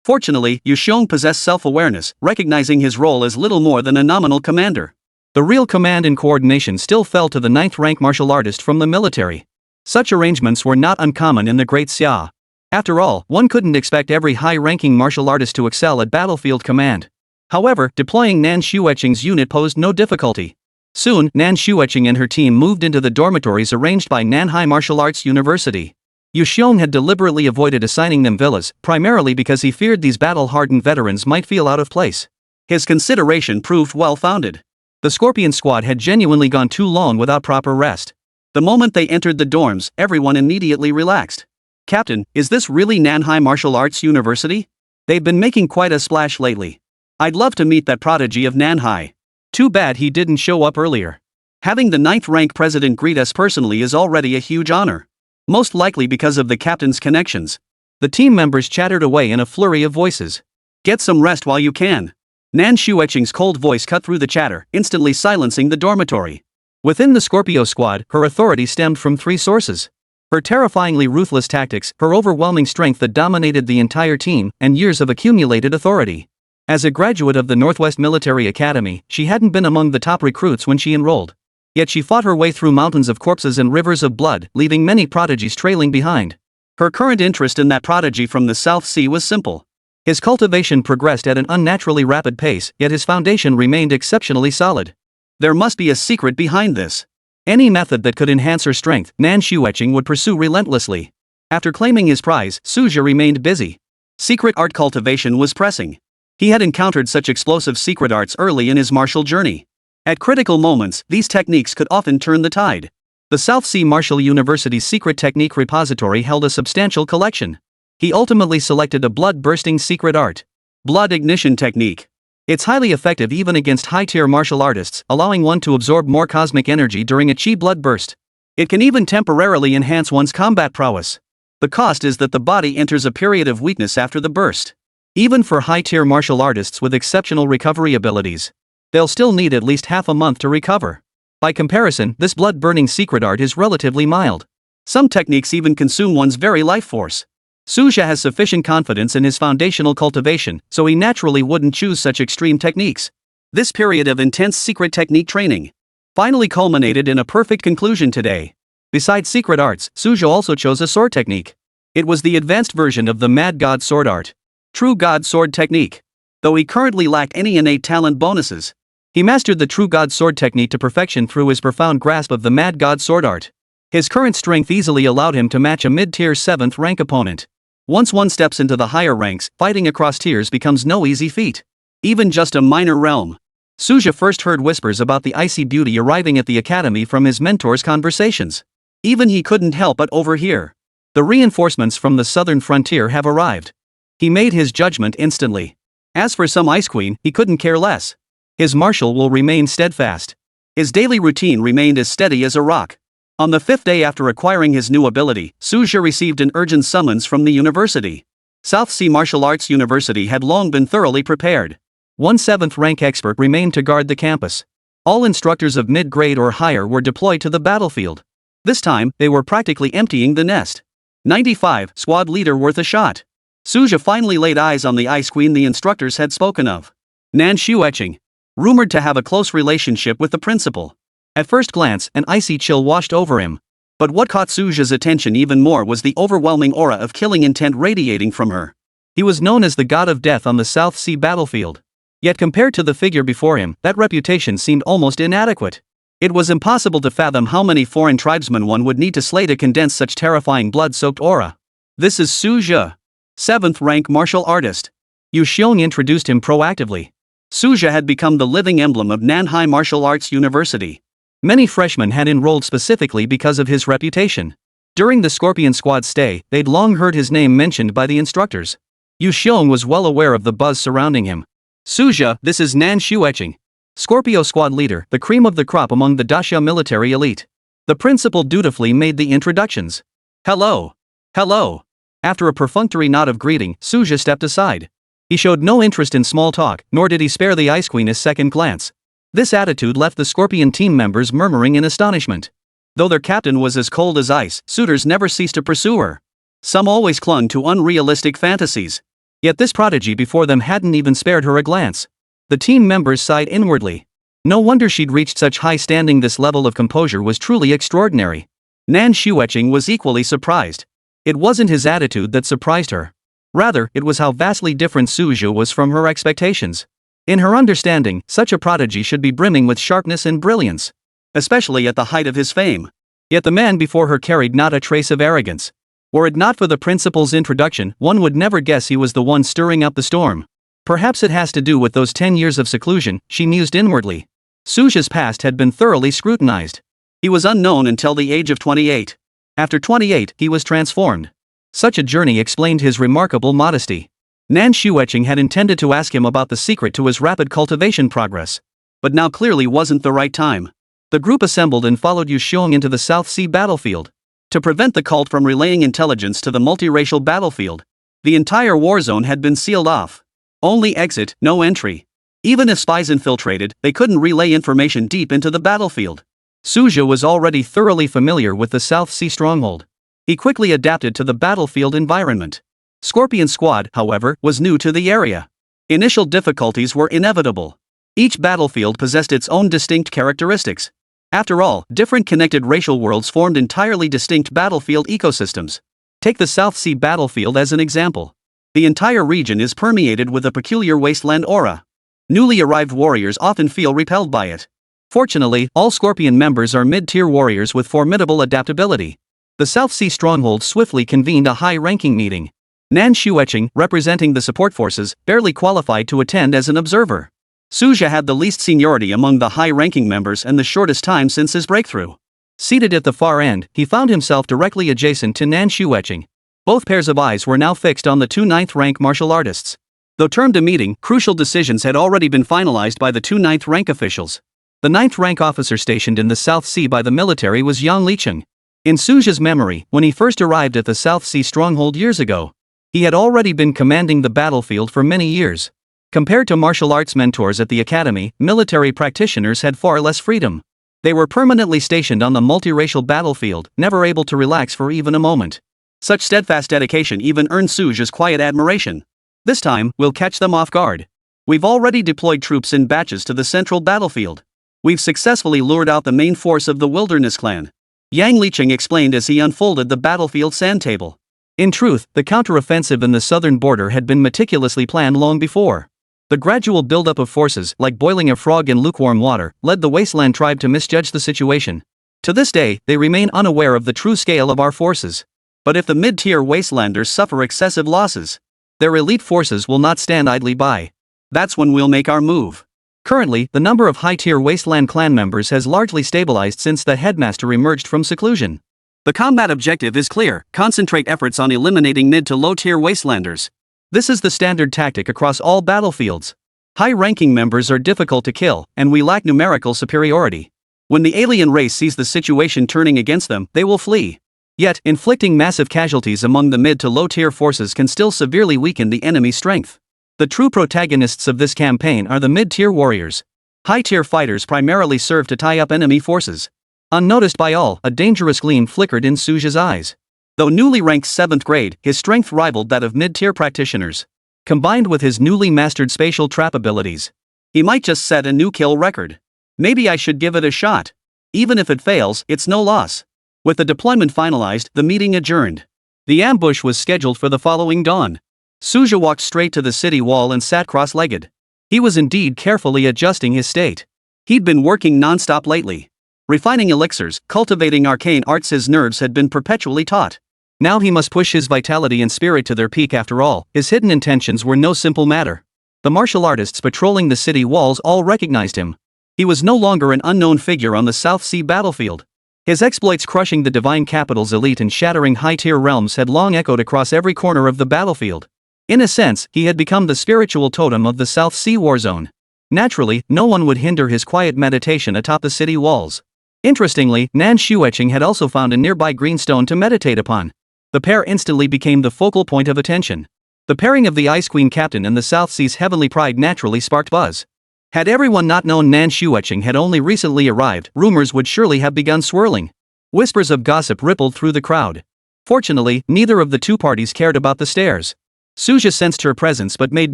Fortunately, Yu Xiong possessed self-awareness, recognizing his role as little more than a nominal commander. The real command and coordination still fell to the 9th rank martial artist from the military. Such arrangements were not uncommon in the Great Xia. After all, one couldn't expect every high-ranking martial artist to excel at battlefield command. However, deploying Nan Xueqing's unit posed no difficulty. Soon, Nan Xueqing and her team moved into the dormitories arranged by Nanhai Martial Arts University. Yu Xiong had deliberately avoided assigning them villas, primarily because he feared these battle-hardened veterans might feel out of place. His consideration proved well-founded. The Scorpion Squad had genuinely gone too long without proper rest. The moment they entered the dorms, everyone immediately relaxed. "Captain, is this really Nanhai Martial Arts University? They've been making quite a splash lately. I'd love to meet that prodigy of Nanhai. Too bad he didn't show up earlier. Having the 9th rank president greet us personally is already a huge honor. Most likely because of the captain's connections." The team members chattered away in a flurry of voices. "Get some rest while you can." Nan Xueqing's cold voice cut through the chatter, instantly silencing the dormitory. Within the Scorpio Squad, her authority stemmed from 3 sources. Her terrifyingly ruthless tactics, her overwhelming strength that dominated the entire team, and years of accumulated authority. As a graduate of the Northwest Military Academy, she hadn't been among the top recruits when she enrolled. Yet she fought her way through mountains of corpses and rivers of blood, leaving many prodigies trailing behind. Her current interest in that prodigy from the South Sea was simple. His cultivation progressed at an unnaturally rapid pace, yet his foundation remained exceptionally solid. There must be a secret behind this. Any method that could enhance her strength, Nan Xueqing would pursue relentlessly. After claiming his prize, Suzha remained busy. Secret art cultivation was pressing. He had encountered such explosive secret arts early in his martial journey. At critical moments, these techniques could often turn the tide. The South Sea Martial University's secret technique repository held a substantial collection. He ultimately selected a blood-bursting secret art. Blood ignition technique. It's highly effective even against high-tier martial artists, allowing one to absorb more cosmic energy during a chi blood burst. It can even temporarily enhance one's combat prowess. The cost is that the body enters a period of weakness after the burst. Even for high-tier martial artists with exceptional recovery abilities, they'll still need at least half a month to recover. By comparison, this blood-burning secret art is relatively mild. Some techniques even consume one's very life force. Suzha has sufficient confidence in his foundational cultivation, so he naturally wouldn't choose such extreme techniques. This period of intense secret technique training finally culminated in a perfect conclusion today. Besides secret arts, Suzha also chose a sword technique. It was the advanced version of the Mad God sword art. True God sword technique. Though he currently lacked any innate talent bonuses, he mastered the True God sword technique to perfection through his profound grasp of the Mad God sword art. His current strength easily allowed him to match a mid-tier 7th rank opponent. Once one steps into the higher ranks, fighting across tiers becomes no easy feat. Even just a minor realm. Suzha first heard whispers about the icy beauty arriving at the academy from his mentor's conversations. Even he couldn't help but overhear. The reinforcements from the southern frontier have arrived. He made his judgment instantly. As for some Ice Queen, he couldn't care less. His marshal will remain steadfast. His daily routine remained as steady as a rock. On the 5th day after acquiring his new ability, Suzha received an urgent summons from the university. South Sea Martial Arts University had long been thoroughly prepared. One 7th rank expert remained to guard the campus. All instructors of mid-grade or higher were deployed to the battlefield. This time, they were practically emptying the nest. 95, squad leader worth a shot. Suzha finally laid eyes on the Ice Queen the instructors had spoken of. Nan Xueqing. Rumored to have a close relationship with the principal. At first glance, an icy chill washed over him. But what caught Suzha's attention even more was the overwhelming aura of killing intent radiating from her. He was known as the god of death on the South Sea battlefield. Yet compared to the figure before him, that reputation seemed almost inadequate. It was impossible to fathom how many foreign tribesmen one would need to slay to condense such terrifying blood-soaked aura. This is Suzha. 7th rank martial artist. Yu Xiong introduced him proactively. Suzha had become the living emblem of Nanhai Martial Arts University. Many freshmen had enrolled specifically because of his reputation. During the Scorpion Squad's stay, they'd long heard his name mentioned by the instructors. Yu Xiong was well aware of the buzz surrounding him. Suzha, this is Nan Xueqing. Scorpio Squad leader, the cream of the crop among the Daxia military elite. The principal dutifully made the introductions. Hello. Hello. After a perfunctory nod of greeting, Suzha stepped aside. He showed no interest in small talk, nor did he spare the Ice Queen a second glance. This attitude left the Scorpion team members murmuring in astonishment. Though their captain was as cold as ice, suitors never ceased to pursue her. Some always clung to unrealistic fantasies. Yet this prodigy before them hadn't even spared her a glance. The team members sighed inwardly. No wonder she'd reached such high standing. This level of composure was truly extraordinary. Nan Xueqing was equally surprised. It wasn't his attitude that surprised her. Rather, it was how vastly different Suja was from her expectations. In her understanding, such a prodigy should be brimming with sharpness and brilliance, especially at the height of his fame. Yet the man before her carried not a trace of arrogance. Were it not for the principal's introduction, one would never guess he was the one stirring up the storm. Perhaps it has to do with those 10 years of seclusion, she mused inwardly. Suja's past had been thoroughly scrutinized. He was unknown until the age of 28. After 28, he was transformed. Such a journey explained his remarkable modesty. Nan Xueqing had intended to ask him about the secret to his rapid cultivation progress. But now clearly wasn't the right time. The group assembled and followed Yu Xiong into the South Sea battlefield. To prevent the cult from relaying intelligence to the multiracial battlefield, the entire war zone had been sealed off. Only exit, no entry. Even if spies infiltrated, they couldn't relay information deep into the battlefield. Suja was already thoroughly familiar with the South Sea stronghold. He quickly adapted to the battlefield environment. Scorpion Squad, however, was new to the area. Initial difficulties were inevitable. Each battlefield possessed its own distinct characteristics. After all, different connected racial worlds formed entirely distinct battlefield ecosystems. Take the South Sea battlefield as an example. The entire region is permeated with a peculiar wasteland aura. Newly arrived warriors often feel repelled by it. Fortunately, all Scorpion members are mid-tier warriors with formidable adaptability. The South Sea stronghold swiftly convened a high-ranking meeting. Nan Xueqing, representing the support forces, barely qualified to attend as an observer. Suja had the least seniority among the high-ranking members and the shortest time since his breakthrough. Seated at the far end, he found himself directly adjacent to Nan Xueqing. Both pairs of eyes were now fixed on the two ninth-rank martial artists. Though termed a meeting, crucial decisions had already been finalized by the two ninth-rank officials. The ninth-rank officer stationed in the South Sea by the military was Yang Licheng. In Suja's memory, when he first arrived at the South Sea stronghold years ago, he had already been commanding the battlefield for many years. Compared to martial arts mentors at the academy, military practitioners had far less freedom. They were permanently stationed on the multiracial battlefield, never able to relax for even a moment. Such steadfast dedication even earned Suja's quiet admiration. This time, we'll catch them off guard. We've already deployed troops in batches to the central battlefield. We've successfully lured out the main force of the Wilderness clan. Yang Licheng explained as he unfolded the battlefield sand table. In truth, the counteroffensive in the southern border had been meticulously planned long before. The gradual buildup of forces, like boiling a frog in lukewarm water, led the wasteland tribe to misjudge the situation. To this day, they remain unaware of the true scale of our forces. But if the mid-tier wastelanders suffer excessive losses, their elite forces will not stand idly by. That's when we'll make our move. Currently, the number of high-tier wasteland clan members has largely stabilized since the headmaster emerged from seclusion. The combat objective is clear: concentrate efforts on eliminating mid to low-tier wastelanders. This is the standard tactic across all battlefields. High-ranking members are difficult to kill, and we lack numerical superiority. When the alien race sees the situation turning against them, they will flee. Yet, inflicting massive casualties among the mid to low-tier forces can still severely weaken the enemy's strength. The true protagonists of this campaign are the mid-tier warriors. High-tier fighters primarily serve to tie up enemy forces. Unnoticed by all, a dangerous gleam flickered in Suja's eyes. Though newly ranked 7th grade, his strength rivaled that of mid-tier practitioners. Combined with his newly mastered spatial trap abilities, he might just set a new kill record. Maybe I should give it a shot. Even if it fails, it's no loss. With the deployment finalized, the meeting adjourned. The ambush was scheduled for the following dawn. Suja walked straight to the city wall and sat cross-legged. He was indeed carefully adjusting his state. He'd been working non-stop lately. Refining elixirs, cultivating arcane arts, his nerves had been perpetually taut. Now he must push his vitality and spirit to their peak. After all, his hidden intentions were no simple matter. The martial artists patrolling the city walls all recognized him. He was no longer an unknown figure on the South Sea battlefield. His exploits crushing the divine capital's elite and shattering high-tier realms had long echoed across every corner of the battlefield. In a sense, he had become the spiritual totem of the South Sea war zone. Naturally, no one would hinder his quiet meditation atop the city walls. Interestingly, Nan Xueqing had also found a nearby green stone to meditate upon. The pair instantly became the focal point of attention. The pairing of the Ice Queen captain and the South Sea's heavenly pride naturally sparked buzz. Had everyone not known Nan Xueqing had only recently arrived, rumors would surely have begun swirling. Whispers of gossip rippled through the crowd. Fortunately, neither of the two parties cared about the stares. Suja sensed her presence but made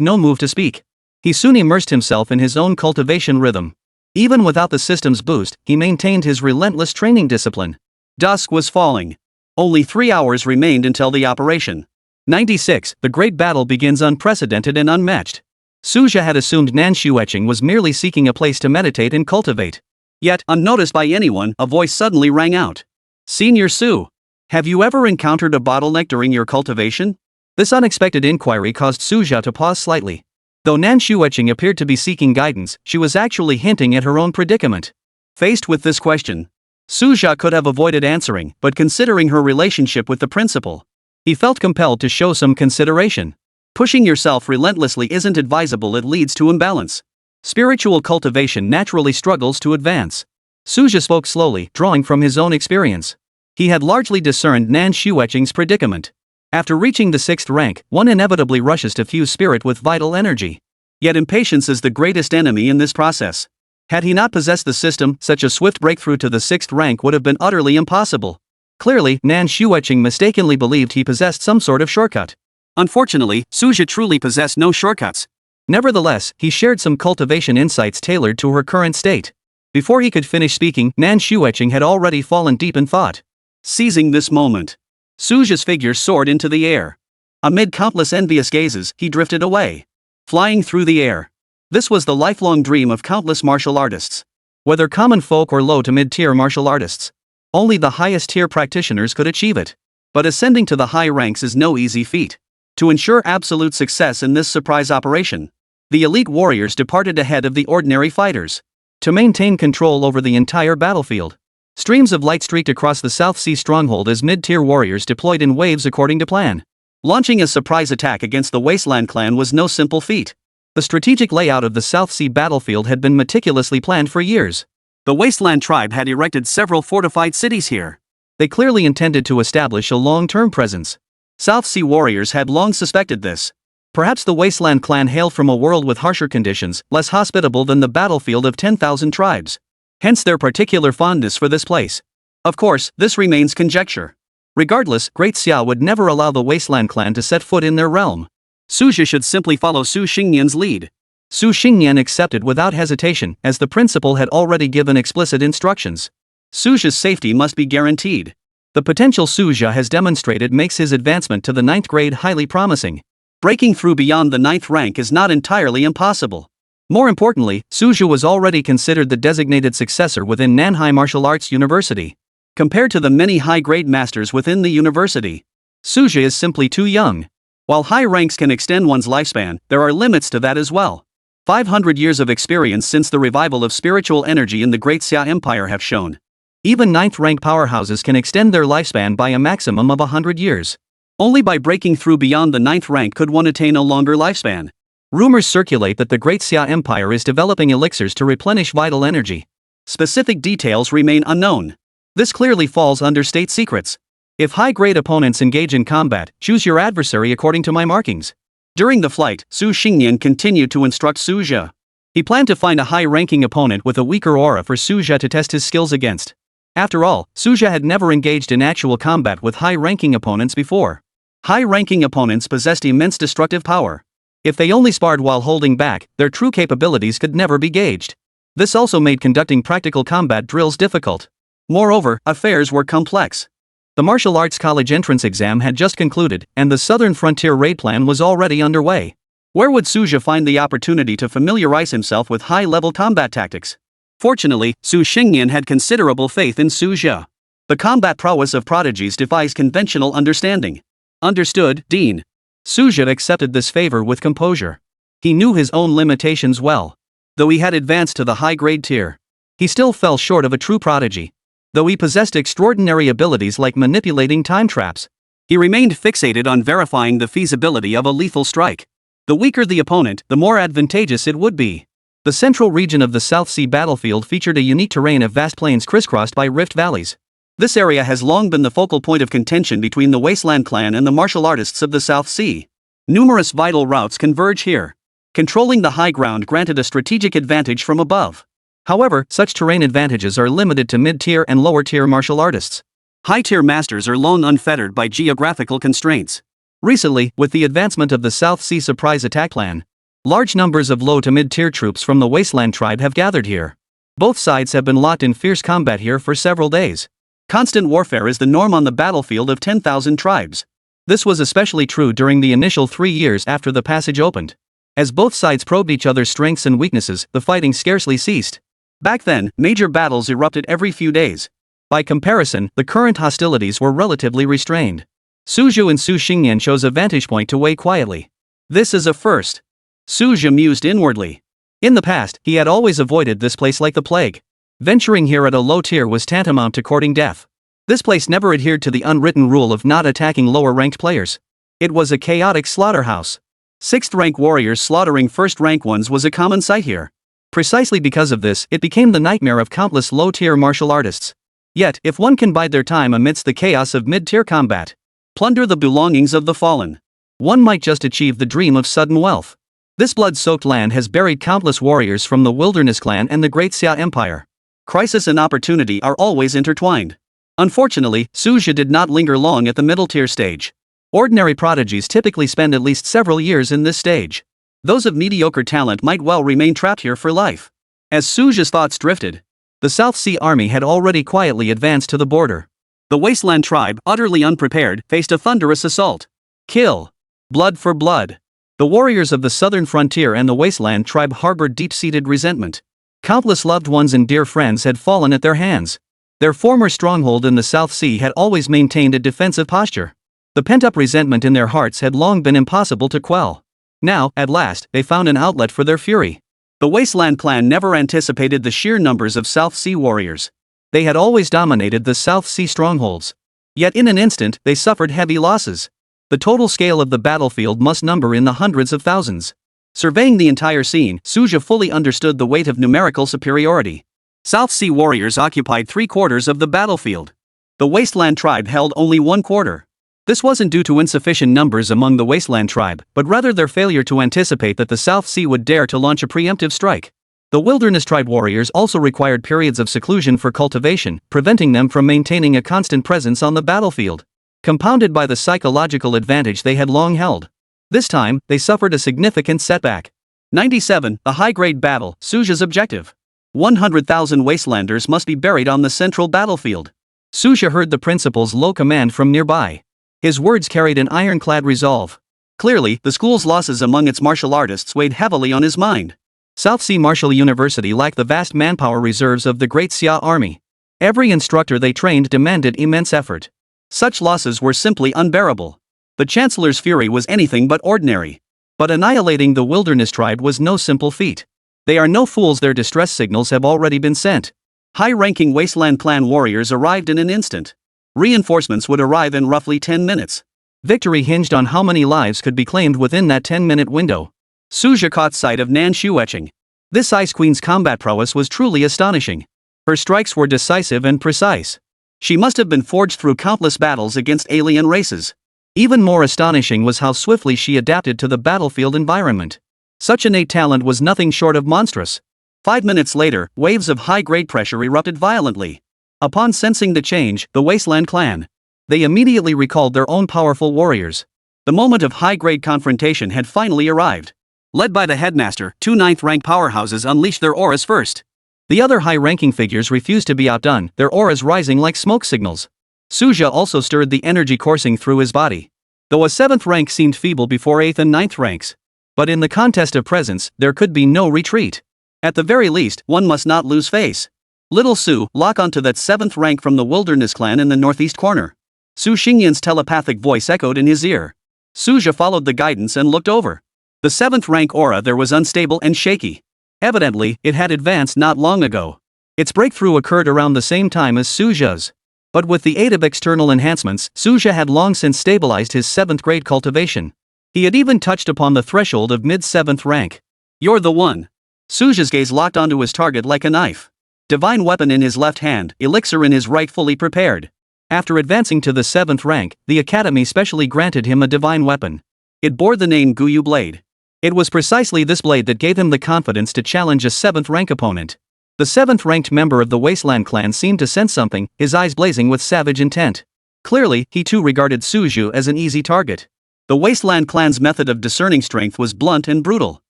no move to speak. He soon immersed himself in his own cultivation rhythm. Even without the system's boost, he maintained his relentless training discipline. Dusk was falling. Only 3 hours remained until the operation. 96. The great battle begins unprecedented and unmatched. Suja had assumed Nanshueching was merely seeking a place to meditate and cultivate. Yet, unnoticed by anyone, a voice suddenly rang out. Senior Su, have you ever encountered a bottleneck during your cultivation? This unexpected inquiry caused Suja to pause slightly. Though Nanshueching appeared to be seeking guidance, she was actually hinting at her own predicament. Faced with this question, Suja could have avoided answering, but considering her relationship with the principal, he felt compelled to show some consideration. Pushing yourself relentlessly isn't advisable, it leads to imbalance. Spiritual cultivation naturally struggles to advance. Suja spoke slowly, drawing from his own experience. He had largely discerned Nanshueching's predicament. After reaching the 6th rank, one inevitably rushes to fuse spirit with vital energy. Yet impatience is the greatest enemy in this process. Had he not possessed the system, such a swift breakthrough to the 6th rank would have been utterly impossible. Clearly, Nanshueching mistakenly believed he possessed some sort of shortcut. Unfortunately, Suja truly possessed no shortcuts. Nevertheless, he shared some cultivation insights tailored to her current state. Before he could finish speaking, Nanshueching had already fallen deep in thought. Seizing this moment, Suja's figure soared into the air. Amid countless envious gazes, he drifted away, flying through the air. This was the lifelong dream of countless martial artists. Whether common folk or low to mid-tier martial artists, only the highest tier practitioners could achieve it. But ascending to the high ranks is no easy feat. To ensure absolute success in this surprise operation, the elite warriors departed ahead of the ordinary fighters. To maintain control over the entire battlefield, streams of light streaked across the South Sea stronghold as mid-tier warriors deployed in waves according to plan. Launching a surprise attack against the Wasteland clan was no simple feat. The strategic layout of the South Sea battlefield had been meticulously planned for years. The Wasteland tribe had erected several fortified cities here. They clearly intended to establish a long-term presence. South Sea warriors had long suspected this. Perhaps the Wasteland clan hailed from a world with harsher conditions, less hospitable than the battlefield of 10,000 tribes. Hence their particular fondness for this place. Of course, this remains conjecture. Regardless, Great Xia would never allow the Wasteland clan to set foot in their realm. Suja should simply follow Su Xingnian's lead. Su Xingnian accepted without hesitation, as the principal had already given explicit instructions. Suja's safety must be guaranteed. The potential Suja has demonstrated makes his advancement to the 9th grade highly promising. Breaking through beyond the 9th rank is not entirely impossible. More importantly, Suja was already considered the designated successor within Nanhai Martial Arts University. Compared to the many high-grade masters within the university, Suja is simply too young. While high ranks can extend one's lifespan, there are limits to that as well. 500 years of experience since the revival of spiritual energy in the Great Xia Empire have shown. Even 9th rank powerhouses can extend their lifespan by a maximum of 100 years. Only by breaking through beyond the 9th rank could one attain a longer lifespan. Rumors circulate that the Great Xia Empire is developing elixirs to replenish vital energy. Specific details remain unknown. This clearly falls under state secrets. If high-grade opponents engage in combat, choose your adversary according to my markings. During the flight, Su Xingnian continued to instruct Suja. He planned to find a high-ranking opponent with a weaker aura for Suja to test his skills against. After all, Suja had never engaged in actual combat with high-ranking opponents before. High-ranking opponents possessed immense destructive power. If they only sparred while holding back, their true capabilities could never be gauged. This also made conducting practical combat drills difficult. Moreover, affairs were complex. The martial arts college entrance exam had just concluded, and the Southern Frontier raid plan was already underway. Where would Suja find the opportunity to familiarize himself with high-level combat tactics? Fortunately, Su Xingnian had considerable faith in Suja. The combat prowess of prodigies defies conventional understanding. Understood, Dean. Suja accepted this favor with composure. He knew his own limitations well. Though he had advanced to the high-grade tier, he still fell short of a true prodigy. Though he possessed extraordinary abilities like manipulating time traps, he remained fixated on verifying the feasibility of a lethal strike. The weaker the opponent, the more advantageous it would be. The central region of the South Sea battlefield featured a unique terrain of vast plains crisscrossed by rift valleys. This area has long been the focal point of contention between the Wasteland clan and the martial artists of the South Sea. Numerous vital routes converge here. Controlling the high ground granted a strategic advantage from above. However, such terrain advantages are limited to mid-tier and lower-tier martial artists. High-tier masters are alone unfettered by geographical constraints. Recently, with the advancement of the South Sea surprise attack plan, large numbers of low to mid-tier troops from the Wasteland tribe have gathered here. Both sides have been locked in fierce combat here for several days. Constant warfare is the norm on the battlefield of 10,000 tribes. This was especially true during the initial 3 years after the passage opened. As both sides probed each other's strengths and weaknesses, the fighting scarcely ceased. Back then, major battles erupted every few days. By comparison, the current hostilities were relatively restrained. Suju and Su Xingyan chose a vantage point to wait quietly. This is a first. Suju mused inwardly. In the past, he had always avoided this place like the plague. Venturing here at a low tier was tantamount to courting death. This place never adhered to the unwritten rule of not attacking lower-ranked players. It was a chaotic slaughterhouse. 6th-rank warriors slaughtering 1st-rank ones was a common sight here. Precisely because of this, it became the nightmare of countless low-tier martial artists. Yet, if one can bide their time amidst the chaos of mid-tier combat, plunder the belongings of the fallen, one might just achieve the dream of sudden wealth. This blood-soaked land has buried countless warriors from the Wilderness Clan and the Great Xia Empire. Crisis and opportunity are always intertwined. Unfortunately, Suju did not linger long at the middle-tier stage. Ordinary prodigies typically spend at least several years in this stage. Those of mediocre talent might well remain trapped here for life. As Suju's thoughts drifted, the South Sea army had already quietly advanced to the border. The Wasteland tribe, utterly unprepared, faced a thunderous assault. Kill. Blood for blood. The warriors of the southern frontier and the Wasteland tribe harbored deep-seated resentment. Countless loved ones and dear friends had fallen at their hands. Their former stronghold in the South Sea had always maintained a defensive posture. The pent-up resentment in their hearts had long been impossible to quell. Now, at last, they found an outlet for their fury. The Wasteland clan never anticipated the sheer numbers of South Sea warriors. They had always dominated the South Sea strongholds. Yet in an instant, they suffered heavy losses. The total scale of the battlefield must number in the hundreds of thousands. Surveying the entire scene, Suju fully understood the weight of numerical superiority. South Sea warriors occupied 3/4 of the battlefield. The Wasteland tribe held only 1/4. This wasn't due to insufficient numbers among the Wasteland tribe, but rather their failure to anticipate that the South Sea would dare to launch a preemptive strike. The Wilderness tribe warriors also required periods of seclusion for cultivation, preventing them from maintaining a constant presence on the battlefield. Compounded by the psychological advantage they had long held. This time, they suffered a significant setback. 97. A high-grade battle, Suju's objective. 100,000 Wastelanders must be buried on the central battlefield. Suju heard the principal's low command from nearby. His words carried an ironclad resolve. Clearly, the school's losses among its martial artists weighed heavily on his mind. South Sea Martial University lacked the vast manpower reserves of the Great Xia Army. Every instructor they trained demanded immense effort. Such losses were simply unbearable. The Chancellor's fury was anything but ordinary. But annihilating the Wilderness tribe was no simple feat. They are no fools, their distress signals have already been sent. High-ranking Wasteland clan warriors arrived in an instant. Reinforcements would arrive in roughly 10 minutes. Victory hinged on how many lives could be claimed within that 10-minute window. Suju caught sight of Nan Shuetching. This Ice Queen's combat prowess was truly astonishing. Her strikes were decisive and precise. She must have been forged through countless battles against alien races. Even more astonishing was how swiftly she adapted to the battlefield environment. Such innate talent was nothing short of monstrous. 5 minutes later, waves of high-grade pressure erupted violently. Upon sensing the change, the Wasteland clan, they immediately recalled their own powerful warriors. The moment of high-grade confrontation had finally arrived. Led by the headmaster, 2 9th-rank powerhouses unleashed their auras first. The other high-ranking figures refused to be outdone, their auras rising like smoke signals. Suju also stirred the energy coursing through his body. Though a 7th rank seemed feeble before 8th and 9th ranks. But in the contest of presence, there could be no retreat. At the very least, one must not lose face. Little Su, lock onto that 7th rank from the Wilderness clan in the northeast corner. Su Xingyan's telepathic voice echoed in his ear. Suju followed the guidance and looked over. The 7th rank aura there was unstable and shaky. Evidently, it had advanced not long ago. Its breakthrough occurred around the same time as Suju's. But with the aid of external enhancements, Suju had long since stabilized his 7th grade cultivation. He had even touched upon the threshold of mid-7th rank. You're the one. Suju's gaze locked onto his target like a knife. Divine weapon in his left hand, elixir in his right, fully prepared. After advancing to the 7th rank, the Academy specially granted him a divine weapon. It bore the name Guyu Blade. It was precisely this blade that gave him the confidence to challenge a 7th rank opponent. The 7th ranked member of the Wasteland clan seemed to sense something, his eyes blazing with savage intent. Clearly, he too regarded Suju as an easy target. The Wasteland clan's method of discerning strength was blunt and brutal.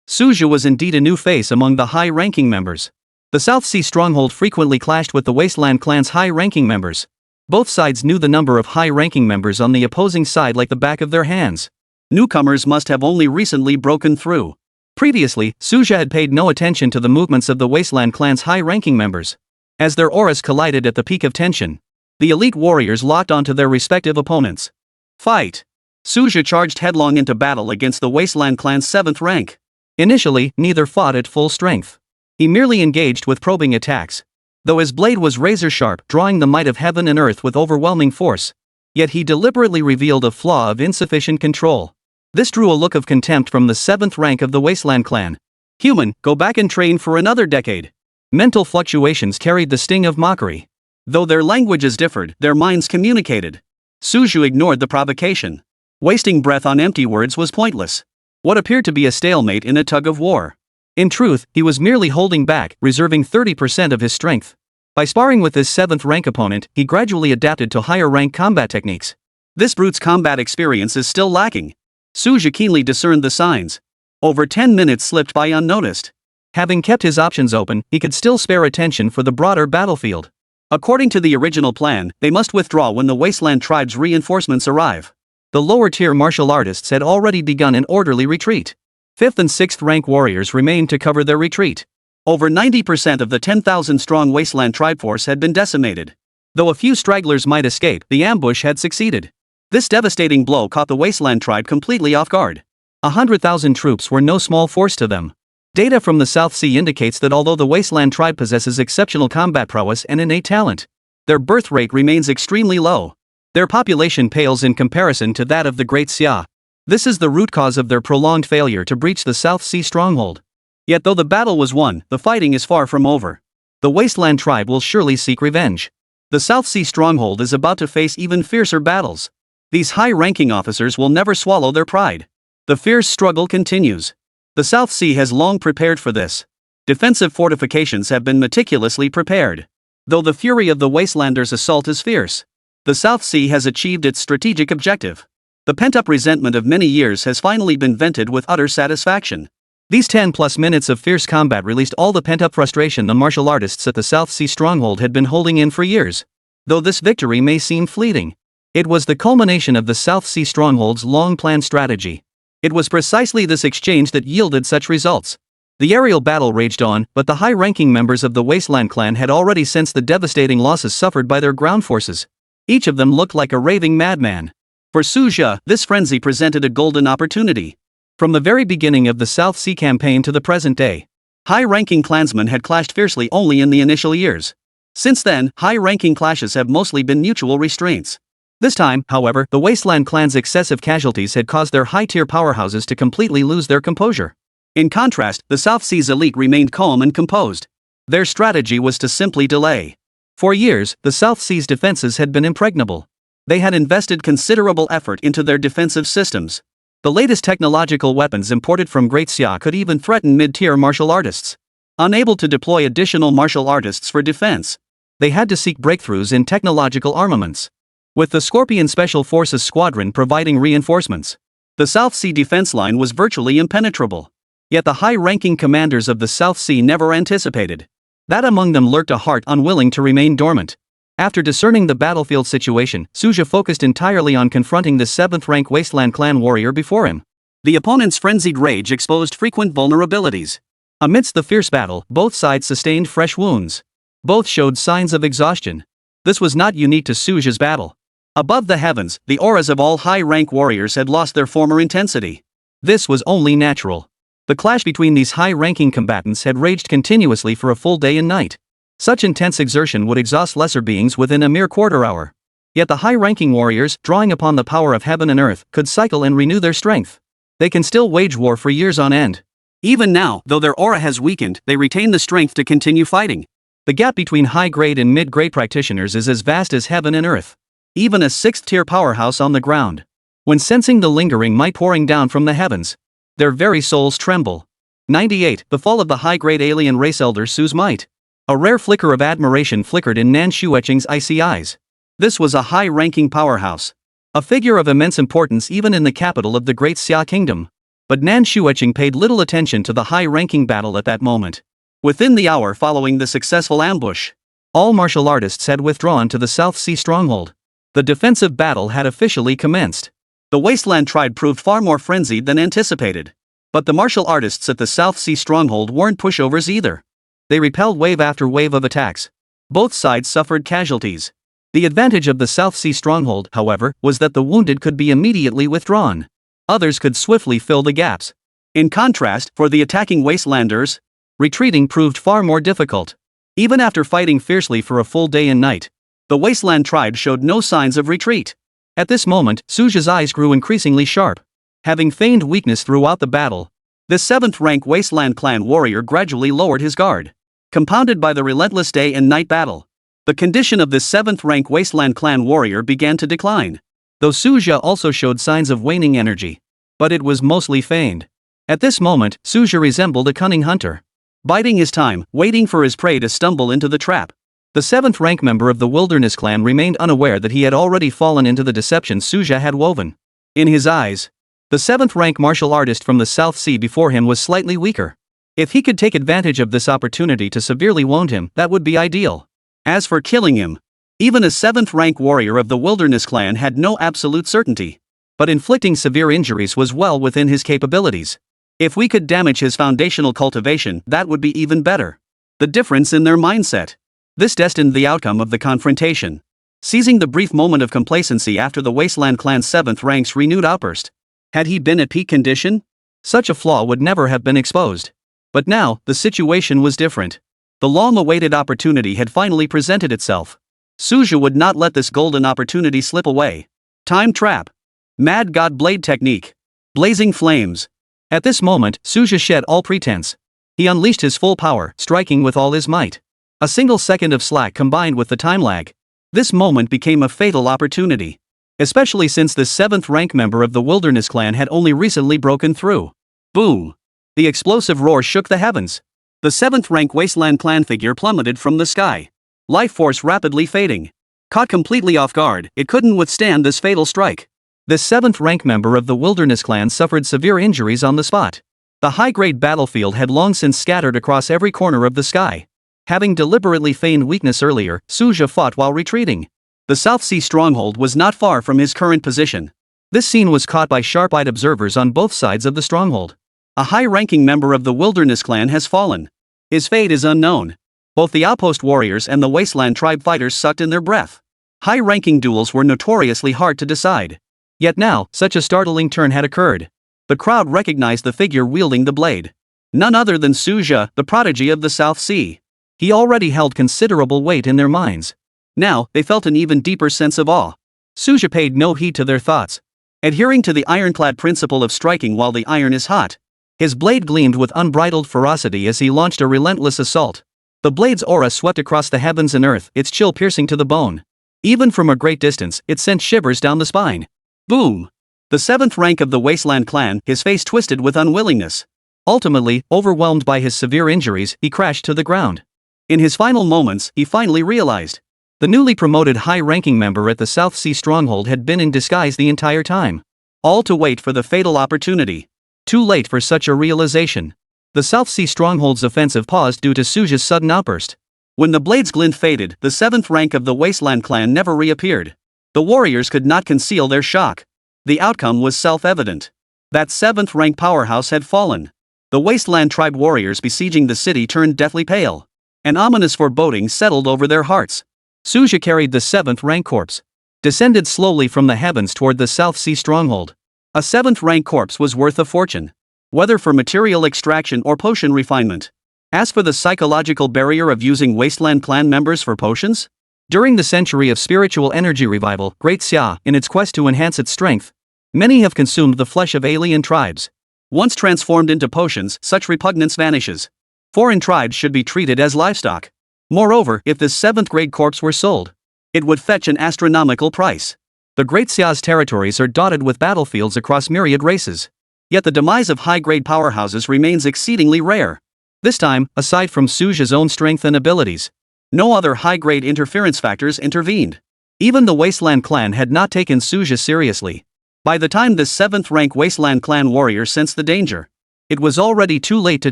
Suju was indeed a new face among the high-ranking members. The South Sea stronghold frequently clashed with the Wasteland clan's high-ranking members. Both sides knew the number of high-ranking members on the opposing side like the back of their hands. Newcomers must have only recently broken through. Previously, Suja had paid no attention to the movements of the Wasteland clan's high-ranking members. As their auras collided at the peak of tension, the elite warriors locked onto their respective opponents. Fight! Suja charged headlong into battle against the Wasteland clan's 7th rank. Initially, neither fought at full strength. He merely engaged with probing attacks. Though his blade was razor-sharp, drawing the might of heaven and earth with overwhelming force, yet he deliberately revealed a flaw of insufficient control. This drew a look of contempt from the 7th rank of the Wasteland clan. Human, go back and train for another decade. Mental fluctuations carried the sting of mockery. Though their languages differed, their minds communicated. Suju ignored the provocation. Wasting breath on empty words was pointless. What appeared to be a stalemate in a tug-of-war. In truth, he was merely holding back, reserving 30% of his strength. By sparring with his 7th rank opponent, he gradually adapted to higher rank combat techniques. This brute's combat experience is still lacking. Suja keenly discerned the signs. Over 10 minutes slipped by unnoticed. Having kept his options open, he could still spare attention for the broader battlefield. According to the original plan, they must withdraw when the Wasteland tribe's reinforcements arrive. The lower-tier martial artists had already begun an orderly retreat. 5th and 6th rank warriors remained to cover their retreat. Over 90% of the 10,000-strong Wasteland tribe force had been decimated. Though a few stragglers might escape, the ambush had succeeded. This devastating blow caught the Wasteland tribe completely off guard. 100,000 troops were no small force to them. Data from the South Sea indicates that although the Wasteland tribe possesses exceptional combat prowess and innate talent, their birth rate remains extremely low. Their population pales in comparison to that of the Great Xia. This is the root cause of their prolonged failure to breach the South Sea stronghold. Yet though the battle was won, the fighting is far from over. The Wasteland tribe will surely seek revenge. The South Sea stronghold is about to face even fiercer battles. These high-ranking officers will never swallow their pride. The fierce struggle continues. The South Sea has long prepared for this. Defensive fortifications have been meticulously prepared. Though the fury of the Wastelanders' assault is fierce, the South Sea has achieved its strategic objective. The pent-up resentment of many years has finally been vented with utter satisfaction. These 10+ minutes of fierce combat released all the pent-up frustration the martial artists at the South Sea stronghold had been holding in for years. Though this victory may seem fleeting, it was the culmination of the South Sea stronghold's long-planned strategy. It was precisely this exchange that yielded such results. The aerial battle raged on, but the high-ranking members of the Wasteland clan had already sensed the devastating losses suffered by their ground forces. Each of them looked like a raving madman. For Suja, this frenzy presented a golden opportunity. From the very beginning of the South Sea campaign to the present day, high-ranking clansmen had clashed fiercely only in the initial years. Since then, high-ranking clashes have mostly been mutual restraints. This time, however, the Wasteland clan's excessive casualties had caused their high-tier powerhouses to completely lose their composure. In contrast, the South Sea's elite remained calm and composed. Their strategy was to simply delay. For years, the South Sea's defenses had been impregnable. They had invested considerable effort into their defensive systems. The latest technological weapons imported from Great Xia could even threaten mid-tier martial artists. Unable to deploy additional martial artists for defense, they had to seek breakthroughs in technological armaments. With the Scorpion Special Forces Squadron providing reinforcements, the South Sea defense line was virtually impenetrable. Yet the high-ranking commanders of the South Sea never anticipated that among them lurked a heart unwilling to remain dormant. After discerning the battlefield situation, Suja focused entirely on confronting the 7th-rank Wasteland clan warrior before him. The opponent's frenzied rage exposed frequent vulnerabilities. Amidst the fierce battle, both sides sustained fresh wounds. Both showed signs of exhaustion. This was not unique to Suja's battle. Above the heavens, the auras of all high-rank warriors had lost their former intensity. This was only natural. The clash between these high-ranking combatants had raged continuously for a full day and night. Such intense exertion would exhaust lesser beings within a mere quarter hour. Yet the high-ranking warriors, drawing upon the power of heaven and earth, could cycle and renew their strength. They can still wage war for years on end. Even now, though their aura has weakened, they retain the strength to continue fighting. The gap between high-grade and mid-grade practitioners is as vast as heaven and earth. Even a 6th-tier powerhouse on the ground, when sensing the lingering might pouring down from the heavens, their very souls tremble. 98. The fall of the high-grade alien race elder Su's might. A rare flicker of admiration flickered in Nan Shueching's icy eyes. This was a high-ranking powerhouse. A figure of immense importance even in the capital of the Great Xia Kingdom. But Nan Shueching paid little attention to the high-ranking battle at that moment. Within the hour following the successful ambush, all martial artists had withdrawn to the South Sea stronghold. The defensive battle had officially commenced. The Wasteland tribe proved far more frenzied than anticipated. But the martial artists at the South Sea stronghold weren't pushovers either. They repelled wave after wave of attacks. Both sides suffered casualties. The advantage of the South Sea stronghold, however, was that the wounded could be immediately withdrawn. Others could swiftly fill the gaps. In contrast, for the attacking Wastelanders, retreating proved far more difficult. Even after fighting fiercely for a full day and night, the Wasteland tribe showed no signs of retreat. At this moment, Suja's eyes grew increasingly sharp. Having feigned weakness throughout the battle, this 7th-rank Wasteland clan warrior gradually lowered his guard. Compounded by the relentless day and night battle, the condition of this 7th-rank Wasteland clan warrior began to decline. Though Suja also showed signs of waning energy, but it was mostly feigned. At this moment, Suja resembled a cunning hunter, biding his time, waiting for his prey to stumble into the trap. The 7th-rank member of the Wilderness clan remained unaware that he had already fallen into the deception Suja had woven. In his eyes, the 7th-rank martial artist from the South Sea before him was slightly weaker. If he could take advantage of this opportunity to severely wound him, that would be ideal. As for killing him, even a 7th-rank warrior of the Wilderness clan had no absolute certainty. But inflicting severe injuries was well within his capabilities. If we could damage his foundational cultivation, that would be even better. The difference in their mindset. This destined the outcome of the confrontation. Seizing the brief moment of complacency after the Wasteland clan's 7th rank's renewed outburst. Had he been at peak condition? Such a flaw would never have been exposed. But now, the situation was different. The long-awaited opportunity had finally presented itself. Suja would not let this golden opportunity slip away. Time trap. Mad God Blade technique. Blazing flames. At this moment, Suja shed all pretense. He unleashed his full power, striking with all his might. A single second of slack combined with the time lag. This moment became a fatal opportunity. Especially since the 7th-rank member of the Wilderness clan had only recently broken through. Boom! The explosive roar shook the heavens. The 7th-rank Wasteland clan figure plummeted from the sky. Life force rapidly fading. Caught completely off guard, it couldn't withstand this fatal strike. The 7th-rank member of the Wilderness clan suffered severe injuries on the spot. The high-grade battlefield had long since scattered across every corner of the sky. Having deliberately feigned weakness earlier, Suja fought while retreating. The South Sea stronghold was not far from his current position. This scene was caught by sharp-eyed observers on both sides of the stronghold. A high-ranking member of the Wilderness clan has fallen. His fate is unknown. Both the outpost warriors and the Wasteland tribe fighters sucked in their breath. High-ranking duels were notoriously hard to decide. Yet now, such a startling turn had occurred. The crowd recognized the figure wielding the blade. None other than Suja, the prodigy of the South Sea. He already held considerable weight in their minds. Now, they felt an even deeper sense of awe. Suja paid no heed to their thoughts. Adhering to the ironclad principle of striking while the iron is hot, his blade gleamed with unbridled ferocity as he launched a relentless assault. The blade's aura swept across the heavens and earth, its chill piercing to the bone. Even from a great distance, it sent shivers down the spine. Boom! The 7th rank of the Wasteland clan, his face twisted with unwillingness. Ultimately, overwhelmed by his severe injuries, he crashed to the ground. In his final moments, he finally realized. The newly promoted high-ranking member at the South Sea stronghold had been in disguise the entire time. All to wait for the fatal opportunity. Too late for such a realization. The South Sea stronghold's offensive paused due to Suja's sudden outburst. When the blade's glint faded, the 7th rank of the Wasteland clan never reappeared. The warriors could not conceal their shock. The outcome was self-evident. That 7th rank powerhouse had fallen. The Wasteland tribe warriors besieging the city turned deathly pale. An ominous foreboding settled over their hearts. Suja carried the 7th rank corpse. Descended slowly from the heavens toward the South Sea stronghold. A 7th rank corpse was worth a fortune. Whether for material extraction or potion refinement. As for the psychological barrier of using Wasteland clan members for potions? During the century of spiritual energy revival, Great Xia, in its quest to enhance its strength, many have consumed the flesh of alien tribes. Once transformed into potions, such repugnance vanishes. Foreign tribes should be treated as livestock. Moreover, if this 7th grade corpse were sold, it would fetch an astronomical price. The Great Xia's territories are dotted with battlefields across myriad races. Yet the demise of high-grade powerhouses remains exceedingly rare. This time, aside from Suja's own strength and abilities, no other high-grade interference factors intervened. Even the Wasteland clan had not taken Suja seriously. By the time the 7th rank Wasteland clan warrior sensed the danger, it was already too late to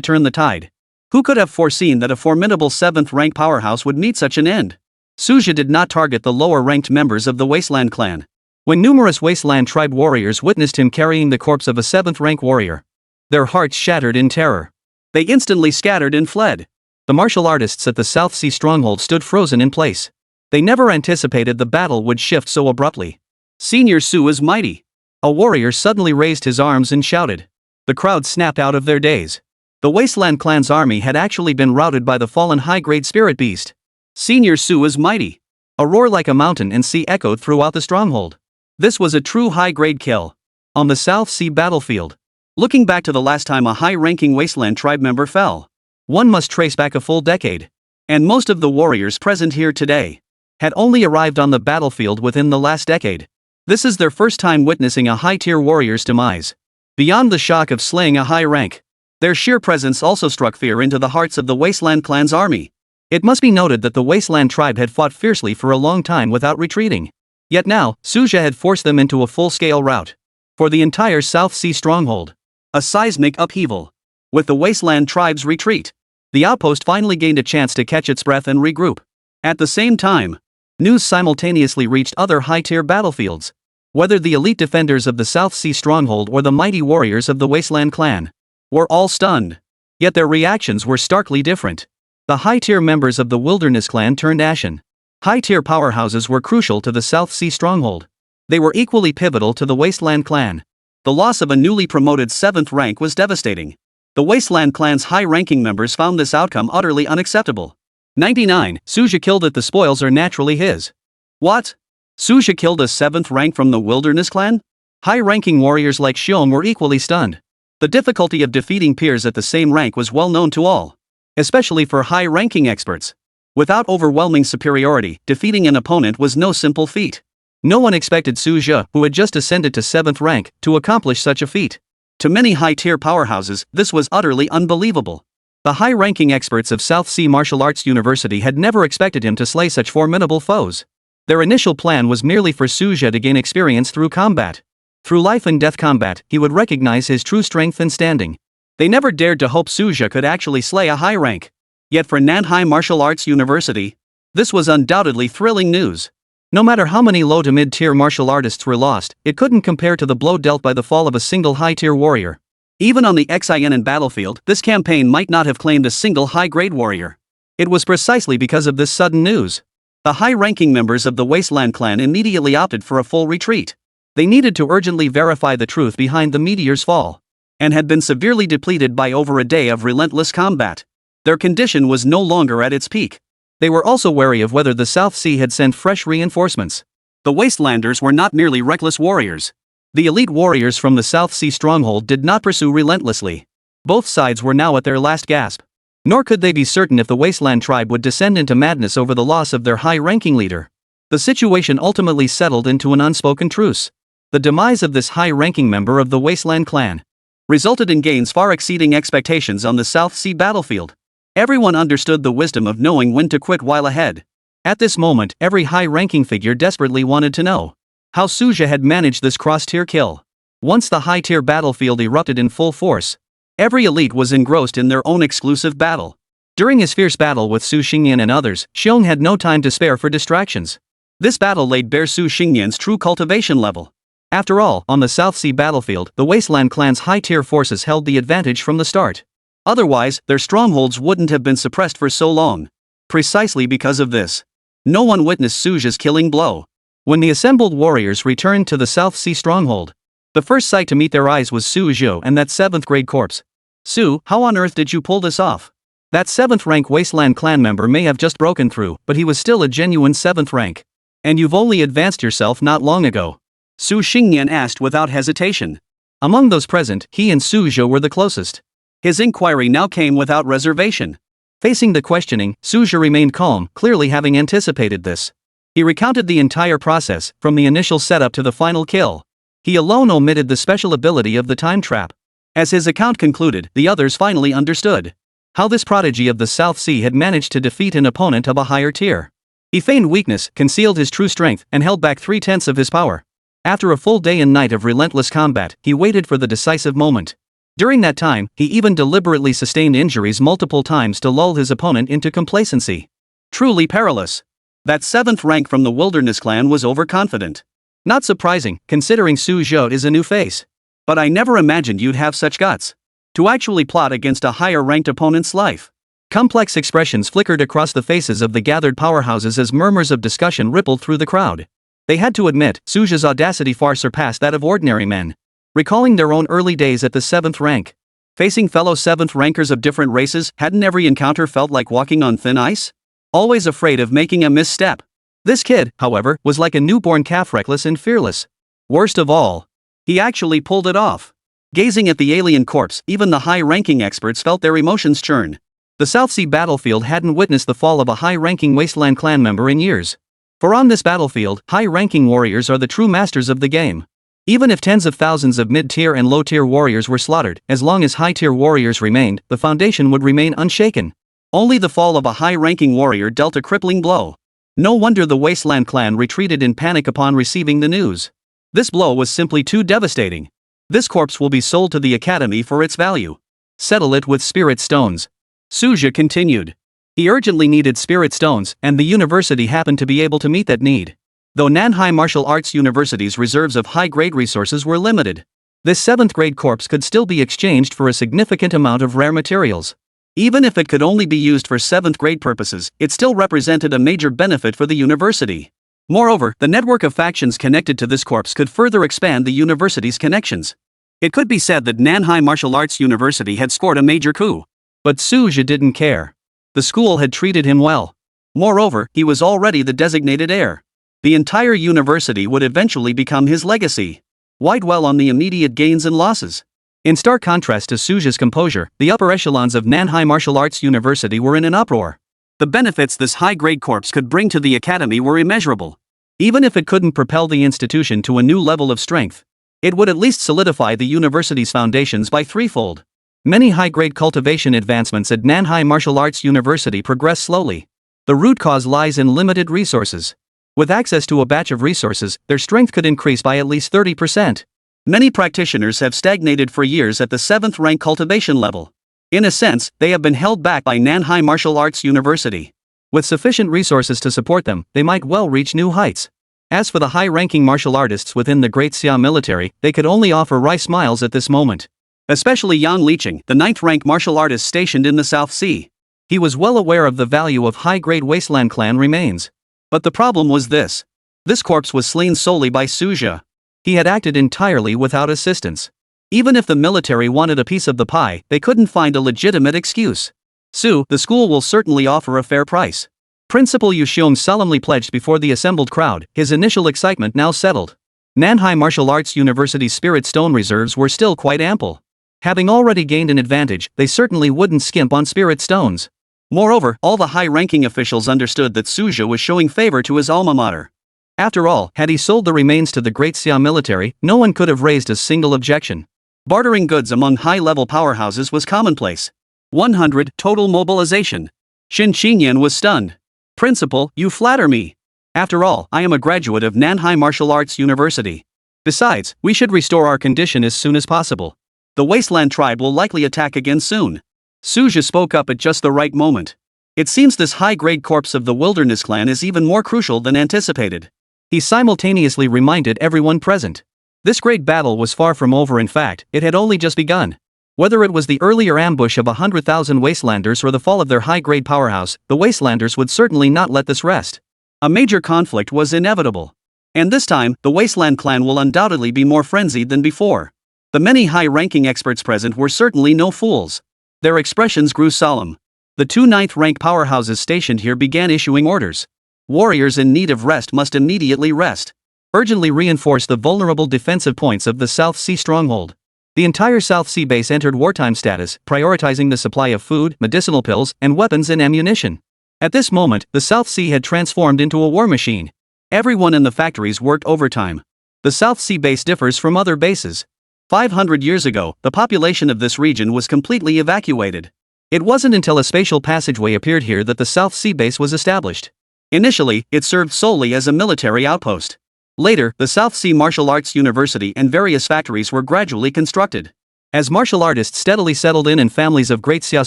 turn the tide. Who could have foreseen that a formidable 7th rank powerhouse would meet such an end? Suja did not target the lower-ranked members of the Wasteland clan. When numerous Wasteland tribe warriors witnessed him carrying the corpse of a 7th rank warrior, their hearts shattered in terror. They instantly scattered and fled. The martial artists at the South Sea stronghold stood frozen in place. They never anticipated the battle would shift so abruptly. Senior Su is mighty. A warrior suddenly raised his arms and shouted. The crowd snapped out of their daze. The Wasteland clan's army had actually been routed by the fallen high-grade spirit beast. Senior Su is mighty. A roar like a mountain and sea echoed throughout the stronghold. This was a true high-grade kill. On the South Sea battlefield. Looking back to the last time a high-ranking Wasteland tribe member fell, one must trace back a full decade. And most of the warriors present here today had only arrived on the battlefield within the last decade. This is their first time witnessing a high-tier warrior's demise. Beyond the shock of slaying a high rank, their sheer presence also struck fear into the hearts of the Wasteland clan's army. It must be noted that the Wasteland tribe had fought fiercely for a long time without retreating. Yet now, Suja had forced them into a full-scale rout for the entire South Sea stronghold. A seismic upheaval. With the Wasteland tribe's retreat, the outpost finally gained a chance to catch its breath and regroup. At the same time, news simultaneously reached other high-tier battlefields. Whether the elite defenders of the South Sea stronghold or the mighty warriors of the Wasteland clan were all stunned. Yet their reactions were starkly different. The high-tier members of the Wilderness clan turned ashen. High-tier powerhouses were crucial to the South Sea stronghold. They were equally pivotal to the Wasteland clan. The loss of a newly promoted 7th rank was devastating. The Wasteland clan's high-ranking members found this outcome utterly unacceptable. 99. Suja killed it. The spoils are naturally his. What? Suja killed a 7th rank from the Wilderness clan? High-ranking warriors like Xiong were equally stunned. The difficulty of defeating peers at the same rank was well known to all, especially for high-ranking experts. Without overwhelming superiority, defeating an opponent was no simple feat. No one expected Suja, who had just ascended to 7th rank, to accomplish such a feat. To many high-tier powerhouses, this was utterly unbelievable. The high-ranking experts of South Sea Martial Arts University had never expected him to slay such formidable foes. Their initial plan was merely for Suja to gain experience through combat. Through life-and-death combat, he would recognize his true strength and standing. They never dared to hope Suja could actually slay a high rank. Yet for Nanhai Martial Arts University, this was undoubtedly thrilling news. No matter how many low to mid-tier martial artists were lost, it couldn't compare to the blow dealt by the fall of a single high-tier warrior. Even on the Xin battlefield, this campaign might not have claimed a single high-grade warrior. It was precisely because of this sudden news. The high-ranking members of the Wasteland clan immediately opted for a full retreat. They needed to urgently verify the truth behind the meteor's fall, and had been severely depleted by over a day of relentless combat. Their condition was no longer at its peak. They were also wary of whether the South Sea had sent fresh reinforcements. The Wastelanders were not merely reckless warriors. The elite warriors from the South Sea stronghold did not pursue relentlessly. Both sides were now at their last gasp. Nor could they be certain if the Wasteland tribe would descend into madness over the loss of their high-ranking leader. The situation ultimately settled into an unspoken truce. The demise of this high-ranking member of the Wasteland clan resulted in gains far exceeding expectations on the South Sea battlefield. Everyone understood the wisdom of knowing when to quit while ahead. At this moment, every high-ranking figure desperately wanted to know how Suja had managed this cross-tier kill. Once the high-tier battlefield erupted in full force, every elite was engrossed in their own exclusive battle. During his fierce battle with Su Xingyan and others, Xiong had no time to spare for distractions. This battle laid bare Su Xingyan's true cultivation level. After all, on the South Sea battlefield, the Wasteland clan's high-tier forces held the advantage from the start. Otherwise, their strongholds wouldn't have been suppressed for so long. Precisely because of this, no one witnessed Suja's killing blow. When the assembled warriors returned to the South Sea stronghold, the first sight to meet their eyes was Su Zhou and that 7th grade corpse. Su, how on earth did you pull this off? That 7th rank Wasteland clan member may have just broken through, but he was still a genuine 7th rank. And you've only advanced yourself not long ago. Su Xingyan asked without hesitation. Among those present, he and Su Zhou were the closest. His inquiry now came without reservation. Facing the questioning, Su Zhou remained calm, clearly having anticipated this. He recounted the entire process, from the initial setup to the final kill. He alone omitted the special ability of the time trap. As his account concluded, the others finally understood how this prodigy of the South Sea had managed to defeat an opponent of a higher tier. He feigned weakness, concealed his true strength, and held back 3/10 of his power. After a full day and night of relentless combat, he waited for the decisive moment. During that time, he even deliberately sustained injuries multiple times to lull his opponent into complacency. Truly perilous. That 7th rank from the Wilderness clan was overconfident. Not surprising, considering Su Zhou is a new face. But I never imagined you'd have such guts. To actually plot against a higher-ranked opponent's life. Complex expressions flickered across the faces of the gathered powerhouses as murmurs of discussion rippled through the crowd. They had to admit, Su Zhou's audacity far surpassed that of ordinary men. Recalling their own early days at the 7th rank. Facing fellow 7th rankers of different races, hadn't every encounter felt like walking on thin ice? Always afraid of making a misstep. This kid, however, was like a newborn calf, reckless and fearless. Worst of all, he actually pulled it off. Gazing at the alien corpse, even the high-ranking experts felt their emotions churn. The South Sea battlefield hadn't witnessed the fall of a high-ranking Wasteland clan member in years. For on this battlefield, high-ranking warriors are the true masters of the game. Even if tens of thousands of mid-tier and low-tier warriors were slaughtered, as long as high-tier warriors remained, the foundation would remain unshaken. Only the fall of a high-ranking warrior dealt a crippling blow. No wonder the Wasteland clan retreated in panic upon receiving the news. This blow was simply too devastating. This corpse will be sold to the academy for its value. Settle it with spirit stones. Su Zhou continued. He urgently needed spirit stones, and the university happened to be able to meet that need. Though Nanhai Martial Arts University's reserves of high-grade resources were limited, this 7th-grade corpse could still be exchanged for a significant amount of rare materials. Even if it could only be used for 7th-grade purposes, it still represented a major benefit for the university. Moreover, the network of factions connected to this corpse could further expand the university's connections. It could be said that Nanhai Martial Arts University had scored a major coup. But Su Zhou didn't care. The school had treated him well. Moreover, he was already the designated heir. The entire university would eventually become his legacy. Why dwell on the immediate gains and losses? In stark contrast to Su Zhou's composure, the upper echelons of Nanhai Martial Arts University were in an uproar. The benefits this high-grade corpse could bring to the academy were immeasurable. Even if it couldn't propel the institution to a new level of strength, it would at least solidify the university's foundations by threefold. Many high-grade cultivation advancements at Nanhai Martial Arts University progress slowly. The root cause lies in limited resources. With access to a batch of resources, their strength could increase by at least 30%. Many practitioners have stagnated for years at the 7th rank cultivation level. In a sense, they have been held back by Nanhai Martial Arts University. With sufficient resources to support them, they might well reach new heights. As for the high-ranking martial artists within the Great Xia military, they could only offer wry smiles at this moment. Especially Yang Liqing, the 9th-rank martial artist stationed in the South Sea. He was well aware of the value of high-grade Wasteland clan remains. But the problem was this. This corpse was slain solely by Su Zhou. He had acted entirely without assistance. Even if the military wanted a piece of the pie, they couldn't find a legitimate excuse. The school will certainly offer a fair price. Principal Yu Xiong solemnly pledged before the assembled crowd, his initial excitement now settled. Nanhai Martial Arts University's spirit stone reserves were still quite ample. Having already gained an advantage, they certainly wouldn't skimp on spirit stones. Moreover, all the high-ranking officials understood that Su Zhou was showing favor to his alma mater. After all, had he sold the remains to the Great Xia military, no one could have raised a single objection. Bartering goods among high-level powerhouses was commonplace. 100 total mobilization. Shin Qinyan was stunned. Principal, you flatter me. After all, I am a graduate of Nanhai Martial Arts University. Besides, we should restore our condition as soon as possible. The Wasteland tribe will likely attack again soon. Su Zhou spoke up at just the right moment. It seems this high-grade corpse of the Wilderness clan is even more crucial than anticipated. He simultaneously reminded everyone present. This great battle was far from over. In fact, it had only just begun. Whether it was the earlier ambush of 100,000 Wastelanders or the fall of their high-grade powerhouse, the Wastelanders would certainly not let this rest. A major conflict was inevitable. And this time, the Wasteland clan will undoubtedly be more frenzied than before. The many high-ranking experts present were certainly no fools. Their expressions grew solemn. The two 9th-rank powerhouses stationed here began issuing orders. Warriors in need of rest must immediately rest. Urgently reinforce the vulnerable defensive points of the South Sea stronghold. The entire South Sea base entered wartime status, prioritizing the supply of food, medicinal pills, and weapons and ammunition. At this moment, the South Sea had transformed into a war machine. Everyone in the factories worked overtime. The South Sea base differs from other bases. 500 years ago, the population of this region was completely evacuated. It wasn't until a spatial passageway appeared here that the South Sea base was established. Initially, it served solely as a military outpost. Later, the South Sea Martial Arts University and various factories were gradually constructed. As martial artists steadily settled in and families of Great Xia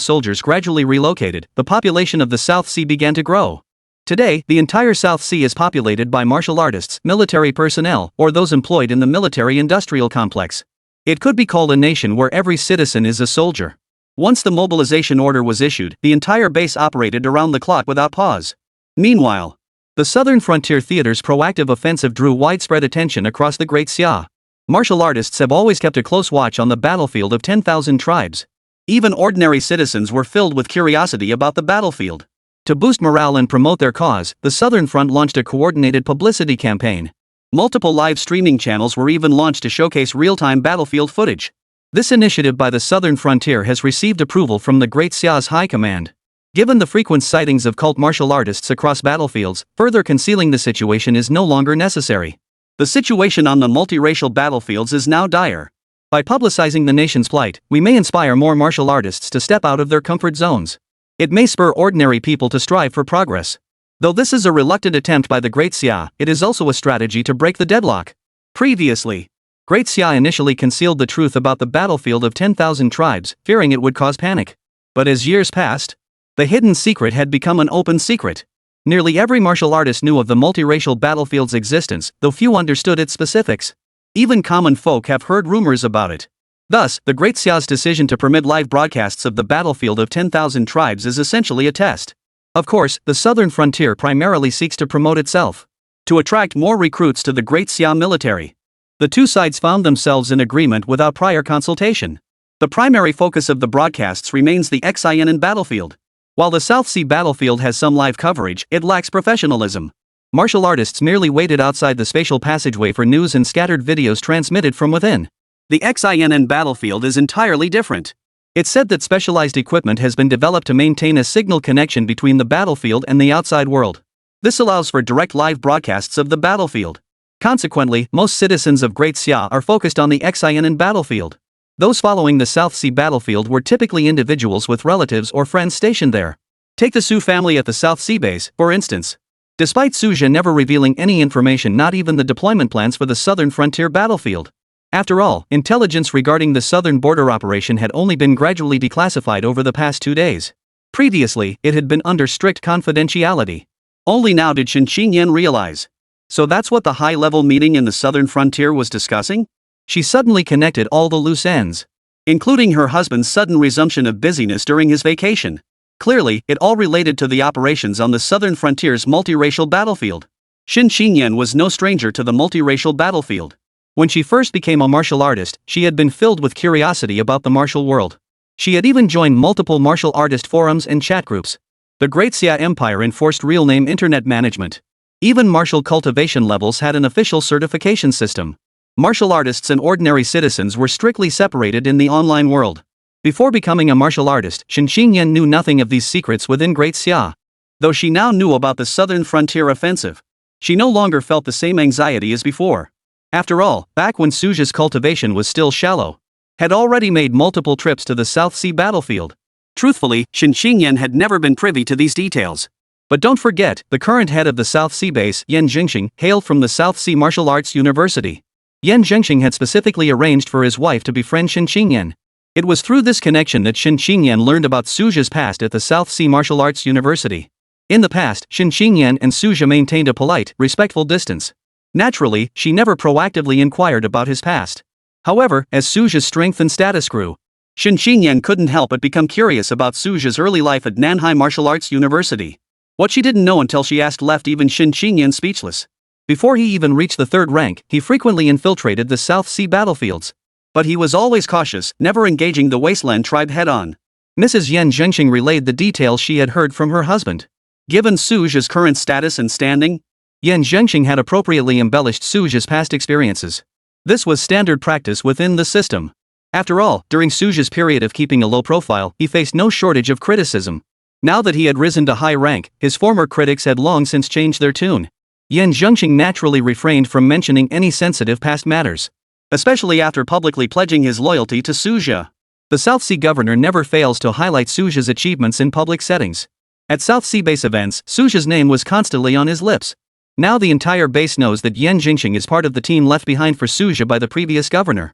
soldiers gradually relocated, the population of the South Sea began to grow. Today, the entire South Sea is populated by martial artists, military personnel, or those employed in the military-industrial complex. It could be called a nation where every citizen is a soldier. Once the mobilization order was issued, the entire base operated around the clock without pause. Meanwhile, the Southern Frontier Theater's proactive offensive drew widespread attention across the Great Xia. Martial artists have always kept a close watch on the battlefield of 10,000 tribes. Even ordinary citizens were filled with curiosity about the battlefield. To boost morale and promote their cause, the Southern Front launched a coordinated publicity campaign. Multiple live streaming channels were even launched to showcase real-time battlefield footage. This initiative by the Southern Frontier has received approval from the Great Xia's High Command. Given the frequent sightings of cult martial artists across battlefields, further concealing the situation is no longer necessary. The situation on the multiracial battlefields is now dire. By publicizing the nation's plight, we may inspire more martial artists to step out of their comfort zones. It may spur ordinary people to strive for progress. Though this is a reluctant attempt by the Great Xia, it is also a strategy to break the deadlock. Previously, Great Xia initially concealed the truth about the battlefield of 10,000 tribes, fearing it would cause panic. But as years passed, the hidden secret had become an open secret. Nearly every martial artist knew of the multiracial battlefield's existence, though few understood its specifics. Even common folk have heard rumors about it. Thus, the Great Xia's decision to permit live broadcasts of the battlefield of 10,000 tribes is essentially a test. Of course, the Southern Frontier primarily seeks to promote itself. To attract more recruits to the Great Xia military. The two sides found themselves in agreement without prior consultation. The primary focus of the broadcasts remains the Xian battlefield. While the South Sea battlefield has some live coverage, it lacks professionalism. Martial artists merely waited outside the spatial passageway for news and scattered videos transmitted from within. The Xian battlefield is entirely different. It's said that specialized equipment has been developed to maintain a signal connection between the battlefield and the outside world. This allows for direct live broadcasts of the battlefield. Consequently, most citizens of Great Xia are focused on the Xian battlefield. Those following the South Sea battlefield were typically individuals with relatives or friends stationed there. Take the Su family at the South Sea base, for instance. Despite Suja never revealing any information, not even the deployment plans for the Southern Frontier battlefield. After all, intelligence regarding the southern border operation had only been gradually declassified over the past 2 days. Previously, it had been under strict confidentiality. Only now did Shen Qingyan realize. So that's what the high-level meeting in the Southern Frontier was discussing? She suddenly connected all the loose ends, including her husband's sudden resumption of busyness during his vacation. Clearly, it all related to the operations on the Southern Frontier's multiracial battlefield. Shen Qingyan was no stranger to the multiracial battlefield. When she first became a martial artist, she had been filled with curiosity about the martial world. She had even joined multiple martial artist forums and chat groups. The Great Xia Empire enforced real-name internet management. Even martial cultivation levels had an official certification system. Martial artists and ordinary citizens were strictly separated in the online world. Before becoming a martial artist, Shen Qingyan knew nothing of these secrets within Great Xia. Though she now knew about the Southern Frontier offensive, she no longer felt the same anxiety as before. After all, back when Suja's cultivation was still shallow, had already made multiple trips to the South Sea battlefield. Truthfully, Shen Qingyan had never been privy to these details. But don't forget, the current head of the South Sea base, Yan Jingxing, hailed from the South Sea Martial Arts University. Yan Zhengxing had specifically arranged for his wife to befriend Shen Qingyan. It was through this connection that Shen Qingyan learned about Suja's past at the South Sea Martial Arts University. In the past, Shen Qingyan and Suja maintained a polite, respectful distance. Naturally, she never proactively inquired about his past. However, as Suja's strength and status grew, Shen Qingyan couldn't help but become curious about Suja's early life at Nanhai Martial Arts University. What she didn't know until she asked left even Shen Qingyan speechless. Before he even reached the 3rd rank, he frequently infiltrated the South Sea battlefields. But he was always cautious, never engaging the wasteland tribe head-on. Mrs. Yan Zhengxing relayed the details she had heard from her husband. Given Suja's current status and standing, Yan Zhengxing had appropriately embellished Suja's past experiences. This was standard practice within the system. After all, during Suja's period of keeping a low profile, he faced no shortage of criticism. Now that he had risen to high rank, his former critics had long since changed their tune. Yan Zhengxing naturally refrained from mentioning any sensitive past matters, especially after publicly pledging his loyalty to Suja. The South Sea governor never fails to highlight Suja's achievements in public settings. At South Sea base events, Suja's name was constantly on his lips. Now the entire base knows that Yan Jingxing is part of the team left behind for Suja by the previous governor.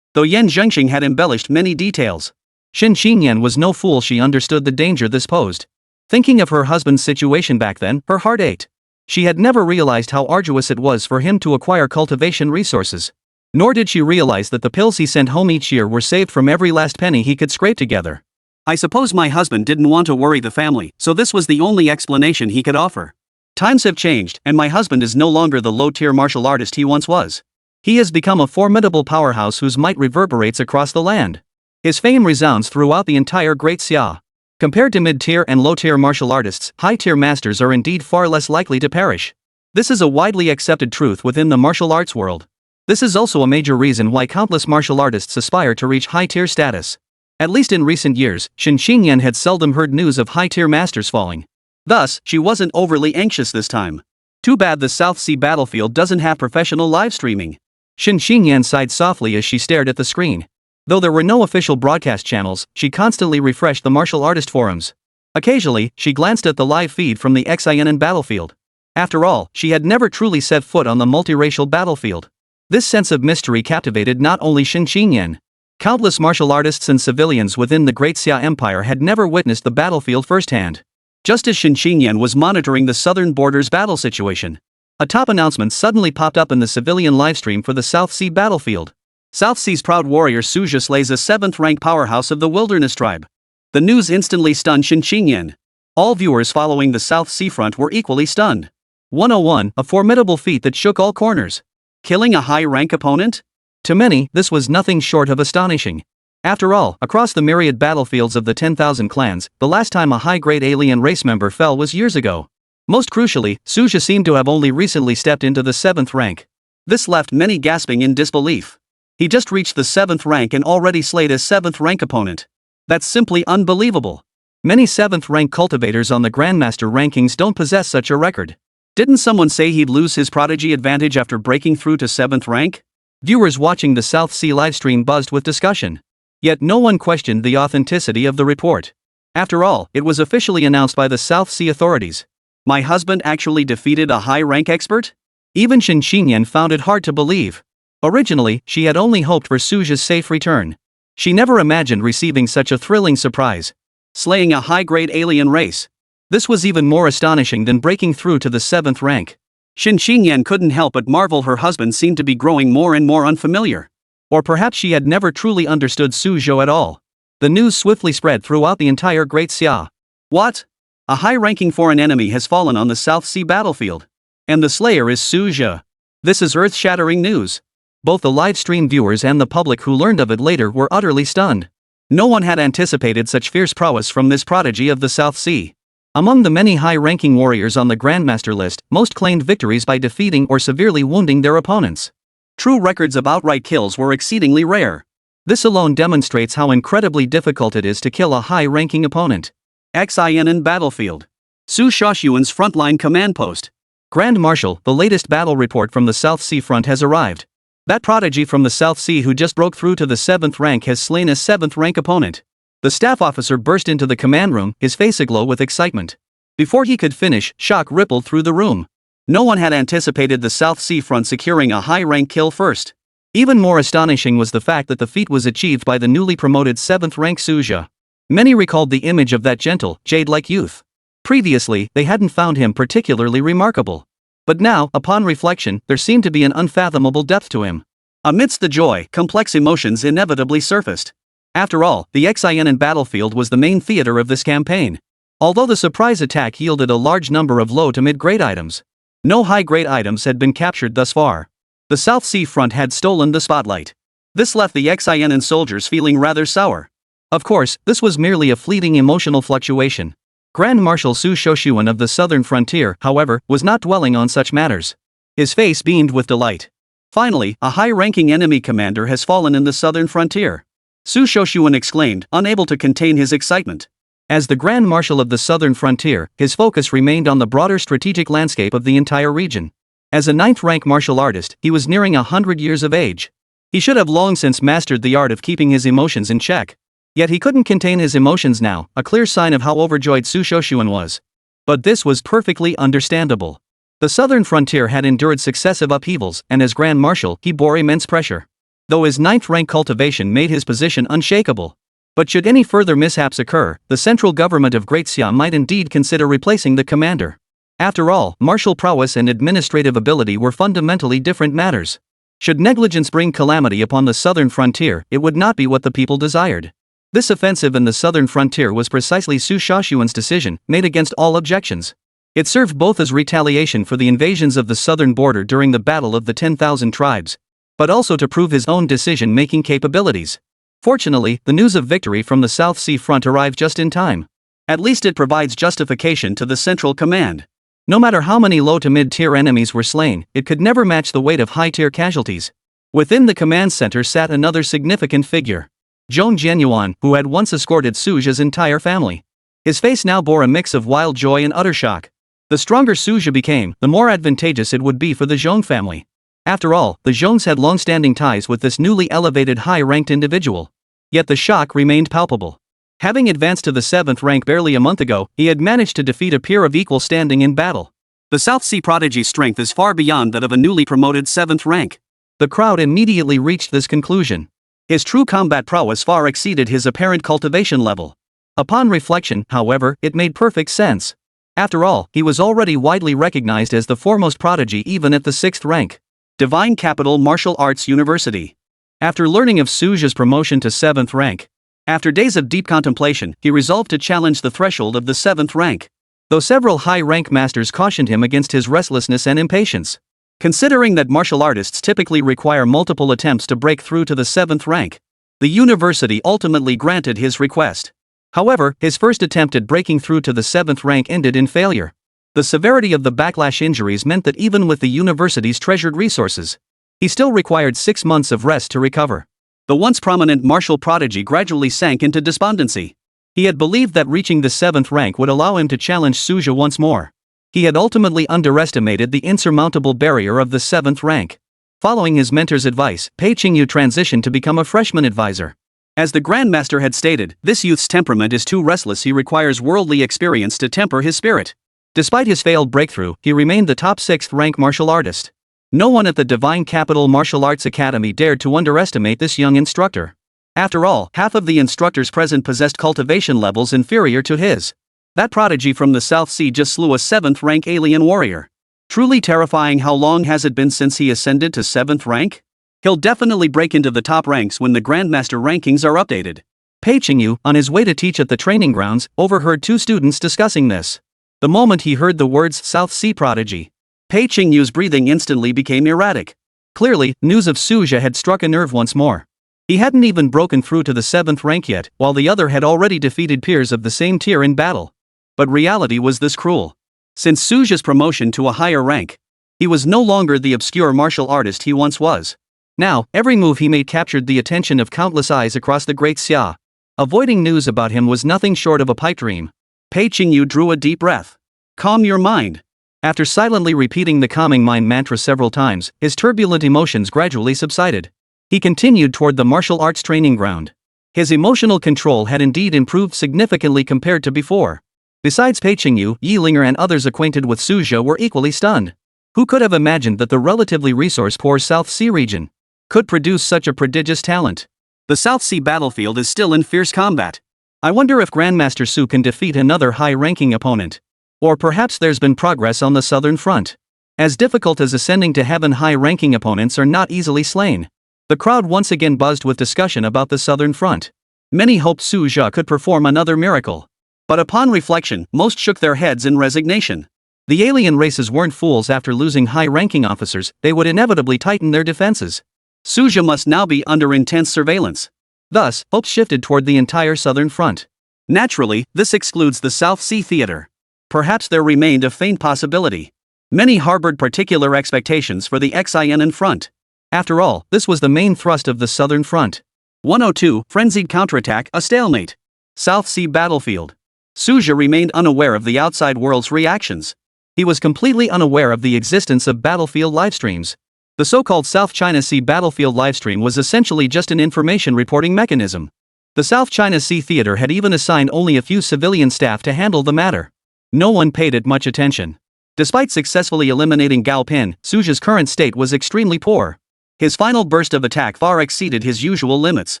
though Yan Zhengxing had embellished many details. Shin Xingyan was no fool, she understood the danger this posed. Thinking of her husband's situation back then, her heart ached. She had never realized how arduous it was for him to acquire cultivation resources. Nor did she realize that the pills he sent home each year were saved from every last penny he could scrape together. I suppose my husband didn't want to worry the family, so this was the only explanation he could offer. Times have changed, and my husband is no longer the low-tier martial artist he once was. He has become a formidable powerhouse whose might reverberates across the land. His fame resounds throughout the entire Great Xia. Compared to mid-tier and low-tier martial artists, high-tier masters are indeed far less likely to perish. This is a widely accepted truth within the martial arts world. This is also a major reason why countless martial artists aspire to reach high-tier status. At least in recent years, Shin Xingyan had seldom heard news of high-tier masters falling. Thus, she wasn't overly anxious this time. Too bad the South Sea battlefield doesn't have professional live streaming. Shin Xingyan sighed softly as she stared at the screen. Though there were no official broadcast channels, she constantly refreshed the martial artist forums. Occasionally, she glanced at the live feed from the Xian battlefield. After all, she had never truly set foot on the multiracial battlefield. This sense of mystery captivated not only Shin Xingyan. Countless martial artists and civilians within the Great Xia Empire had never witnessed the battlefield firsthand. Just as Shin Xingyan was monitoring the southern border's battle situation, a top announcement suddenly popped up in the civilian livestream for the South Sea battlefield. South Sea's proud warrior Suja slays a 7th-rank powerhouse of the Wilderness tribe. The news instantly stunned Shin Xingyan. All viewers following the South Seafront were equally stunned. 101, a formidable feat that shook all corners. Killing a high-rank opponent? To many, this was nothing short of astonishing. After all, across the myriad battlefields of the 10,000 clans, the last time a high-grade alien race member fell was years ago. Most crucially, Suja seemed to have only recently stepped into the 7th rank. This left many gasping in disbelief. He just reached the 7th rank and already slayed a 7th rank opponent. That's simply unbelievable. Many 7th rank cultivators on the Grandmaster rankings don't possess such a record. Didn't someone say he'd lose his prodigy advantage after breaking through to 7th rank? Viewers watching the South Sea livestream buzzed with discussion. Yet no one questioned the authenticity of the report. After all, it was officially announced by the South Sea authorities. My husband actually defeated a high-rank expert? Even Shin Xingyan found it hard to believe. Originally, she had only hoped for Suja's safe return. She never imagined receiving such a thrilling surprise. Slaying a high-grade alien race. This was even more astonishing than breaking through to the 7th rank. Shin Xingyan couldn't help but marvel her husband seemed to be growing more and more unfamiliar. Or perhaps she had never truly understood Suzhou at all. The news swiftly spread throughout the entire Great Xia. What? A high-ranking foreign enemy has fallen on the South Sea battlefield. And the slayer is Suzhou. This is earth-shattering news. Both the live stream viewers and the public who learned of it later were utterly stunned. No one had anticipated such fierce prowess from this prodigy of the South Sea. Among the many high-ranking warriors on the Grandmaster list, most claimed victories by defeating or severely wounding their opponents. True records of outright kills were exceedingly rare. This alone demonstrates how incredibly difficult it is to kill a high-ranking opponent. Xianan battlefield. Su Shaoxuan's frontline command post. Grand Marshal, the latest battle report from the South Sea front has arrived. That prodigy from the South Sea who just broke through to the 7th rank has slain a 7th rank opponent. The staff officer burst into the command room, his face aglow with excitement. Before he could finish, shock rippled through the room. No one had anticipated the South Sea front securing a high-rank kill first. Even more astonishing was the fact that the feat was achieved by the newly promoted 7th rank Suzhou. Many recalled the image of that gentle, jade-like youth. Previously, they hadn't found him particularly remarkable. But now, upon reflection, there seemed to be an unfathomable depth to him. Amidst the joy, complex emotions inevitably surfaced. After all, the Xianan battlefield was the main theater of this campaign. Although the surprise attack yielded a large number of low to mid-grade items, no high-grade items had been captured thus far. The South Sea front had stolen the spotlight. This left the Xianan soldiers feeling rather sour. Of course, this was merely a fleeting emotional fluctuation. Grand Marshal Su Shaoxuan of the southern frontier, however, was not dwelling on such matters. His face beamed with delight. Finally, a high-ranking enemy commander has fallen in the southern frontier. Su Shaoxuan exclaimed, unable to contain his excitement. As the Grand Marshal of the southern frontier, his focus remained on the broader strategic landscape of the entire region. As a 9th-rank martial artist, he was nearing 100 years of age. He should have long since mastered the art of keeping his emotions in check. Yet he couldn't contain his emotions now, a clear sign of how overjoyed Su Shaoxuan was. But this was perfectly understandable. The southern frontier had endured successive upheavals, and as Grand Marshal, he bore immense pressure. though his 9th rank cultivation made his position unshakable. But should any further mishaps occur, the central government of Great Xia might indeed consider replacing the commander. After all, martial prowess and administrative ability were fundamentally different matters. Should negligence bring calamity upon the southern frontier, it would not be what the people desired. This offensive in the southern frontier was precisely Su Shaoxuan's decision, made against all objections. It served both as retaliation for the invasions of the southern border during the Battle of the 10,000 Tribes, but also to prove his own decision-making capabilities. Fortunately, the news of victory from the South Sea front arrived just in time. At least it provides justification to the central command. No matter how many low to mid-tier enemies were slain, it could never match the weight of high-tier casualties. Within the command center sat another significant figure. Zhong Jianyuan, who had once escorted Suja's entire family. His face now bore a mix of wild joy and utter shock. The stronger Suja became, the more advantageous it would be for the Zhong family. After all, the Zhongs had long-standing ties with this newly elevated high-ranked individual. Yet the shock remained palpable. Having advanced to the 7th rank barely a month ago, he had managed to defeat a peer of equal standing in battle. The South Sea prodigy's strength is far beyond that of a newly promoted 7th rank. The crowd immediately reached this conclusion. His true combat prowess far exceeded his apparent cultivation level. Upon reflection, however, it made perfect sense. After all, he was already widely recognized as the foremost prodigy even at the 6th rank. Divine Capital Martial Arts University. After learning of Suja's promotion to 7th rank, after days of deep contemplation, he resolved to challenge the threshold of the 7th rank. Though several high-rank masters cautioned him against his restlessness and impatience. Considering that martial artists typically require multiple attempts to break through to the 7th rank, the university ultimately granted his request. However, his first attempt at breaking through to the 7th rank ended in failure. The severity of the backlash injuries meant that even with the university's treasured resources, he still required 6 months of rest to recover. The once prominent martial prodigy gradually sank into despondency. He had believed that reaching the 7th rank would allow him to challenge Suja once more. He had ultimately underestimated the insurmountable barrier of the 7th rank. Following his mentor's advice, Pei Qingyu transitioned to become a freshman advisor. As the Grandmaster had stated, this youth's temperament is too restless. He requires worldly experience to temper his spirit. Despite his failed breakthrough, he remained the top 6th rank martial artist. No one at the Divine Capital Martial Arts Academy dared to underestimate this young instructor. After all, half of the instructors present possessed cultivation levels inferior to his. That prodigy from the South Sea just slew a 7th rank alien warrior. Truly terrifying. How long has it been since he ascended to 7th rank? He'll definitely break into the top ranks when the Grandmaster rankings are updated. Pei Qingyu, on his way to teach at the training grounds, overheard 2 students discussing this. The moment he heard the words South Sea prodigy, Pei Qingyu's breathing instantly became erratic. Clearly, news of Suja had struck a nerve once more. He hadn't even broken through to the 7th rank yet, while the other had already defeated peers of the same tier in battle. But reality was this cruel. Since Suja's promotion to a higher rank, he was no longer the obscure martial artist he once was. Now, every move he made captured the attention of countless eyes across the Great Xia. Avoiding news about him was nothing short of a pipe dream. Pei Qingyu drew a deep breath. Calm your mind. After silently repeating the calming mind mantra several times, his turbulent emotions gradually subsided. He continued toward the martial arts training ground. His emotional control had indeed improved significantly compared to before. Besides Pei Qingyu, Yilinger and others acquainted with Suja were equally stunned. Who could have imagined that the relatively resource-poor South Sea region could produce such a prodigious talent? The South Sea battlefield is still in fierce combat. I wonder if Grandmaster Su can defeat another high-ranking opponent. Or perhaps there's been progress on the southern front. As difficult as ascending to heaven, high-ranking opponents are not easily slain. The crowd once again buzzed with discussion about the southern front. Many hoped Suja could perform another miracle. But upon reflection, most shook their heads in resignation. The alien races weren't fools. After losing high-ranking officers, they would inevitably tighten their defenses. Suja must now be under intense surveillance. Thus, hopes shifted toward the entire southern front. Naturally, this excludes the South Sea theater. Perhaps there remained a faint possibility. Many harbored particular expectations for the Xian front. After all, this was the main thrust of the southern front. 102, Frenzied Counterattack, a stalemate. South Sea battlefield. Suja remained unaware of the outside world's reactions. He was completely unaware of the existence of battlefield livestreams. The so-called South China Sea battlefield livestream was essentially just an information reporting mechanism. The South China Sea theater had even assigned only a few civilian staff to handle the matter. No one paid it much attention. Despite successfully eliminating Gao Pin, Suja's current state was extremely poor. His final burst of attack far exceeded his usual limits.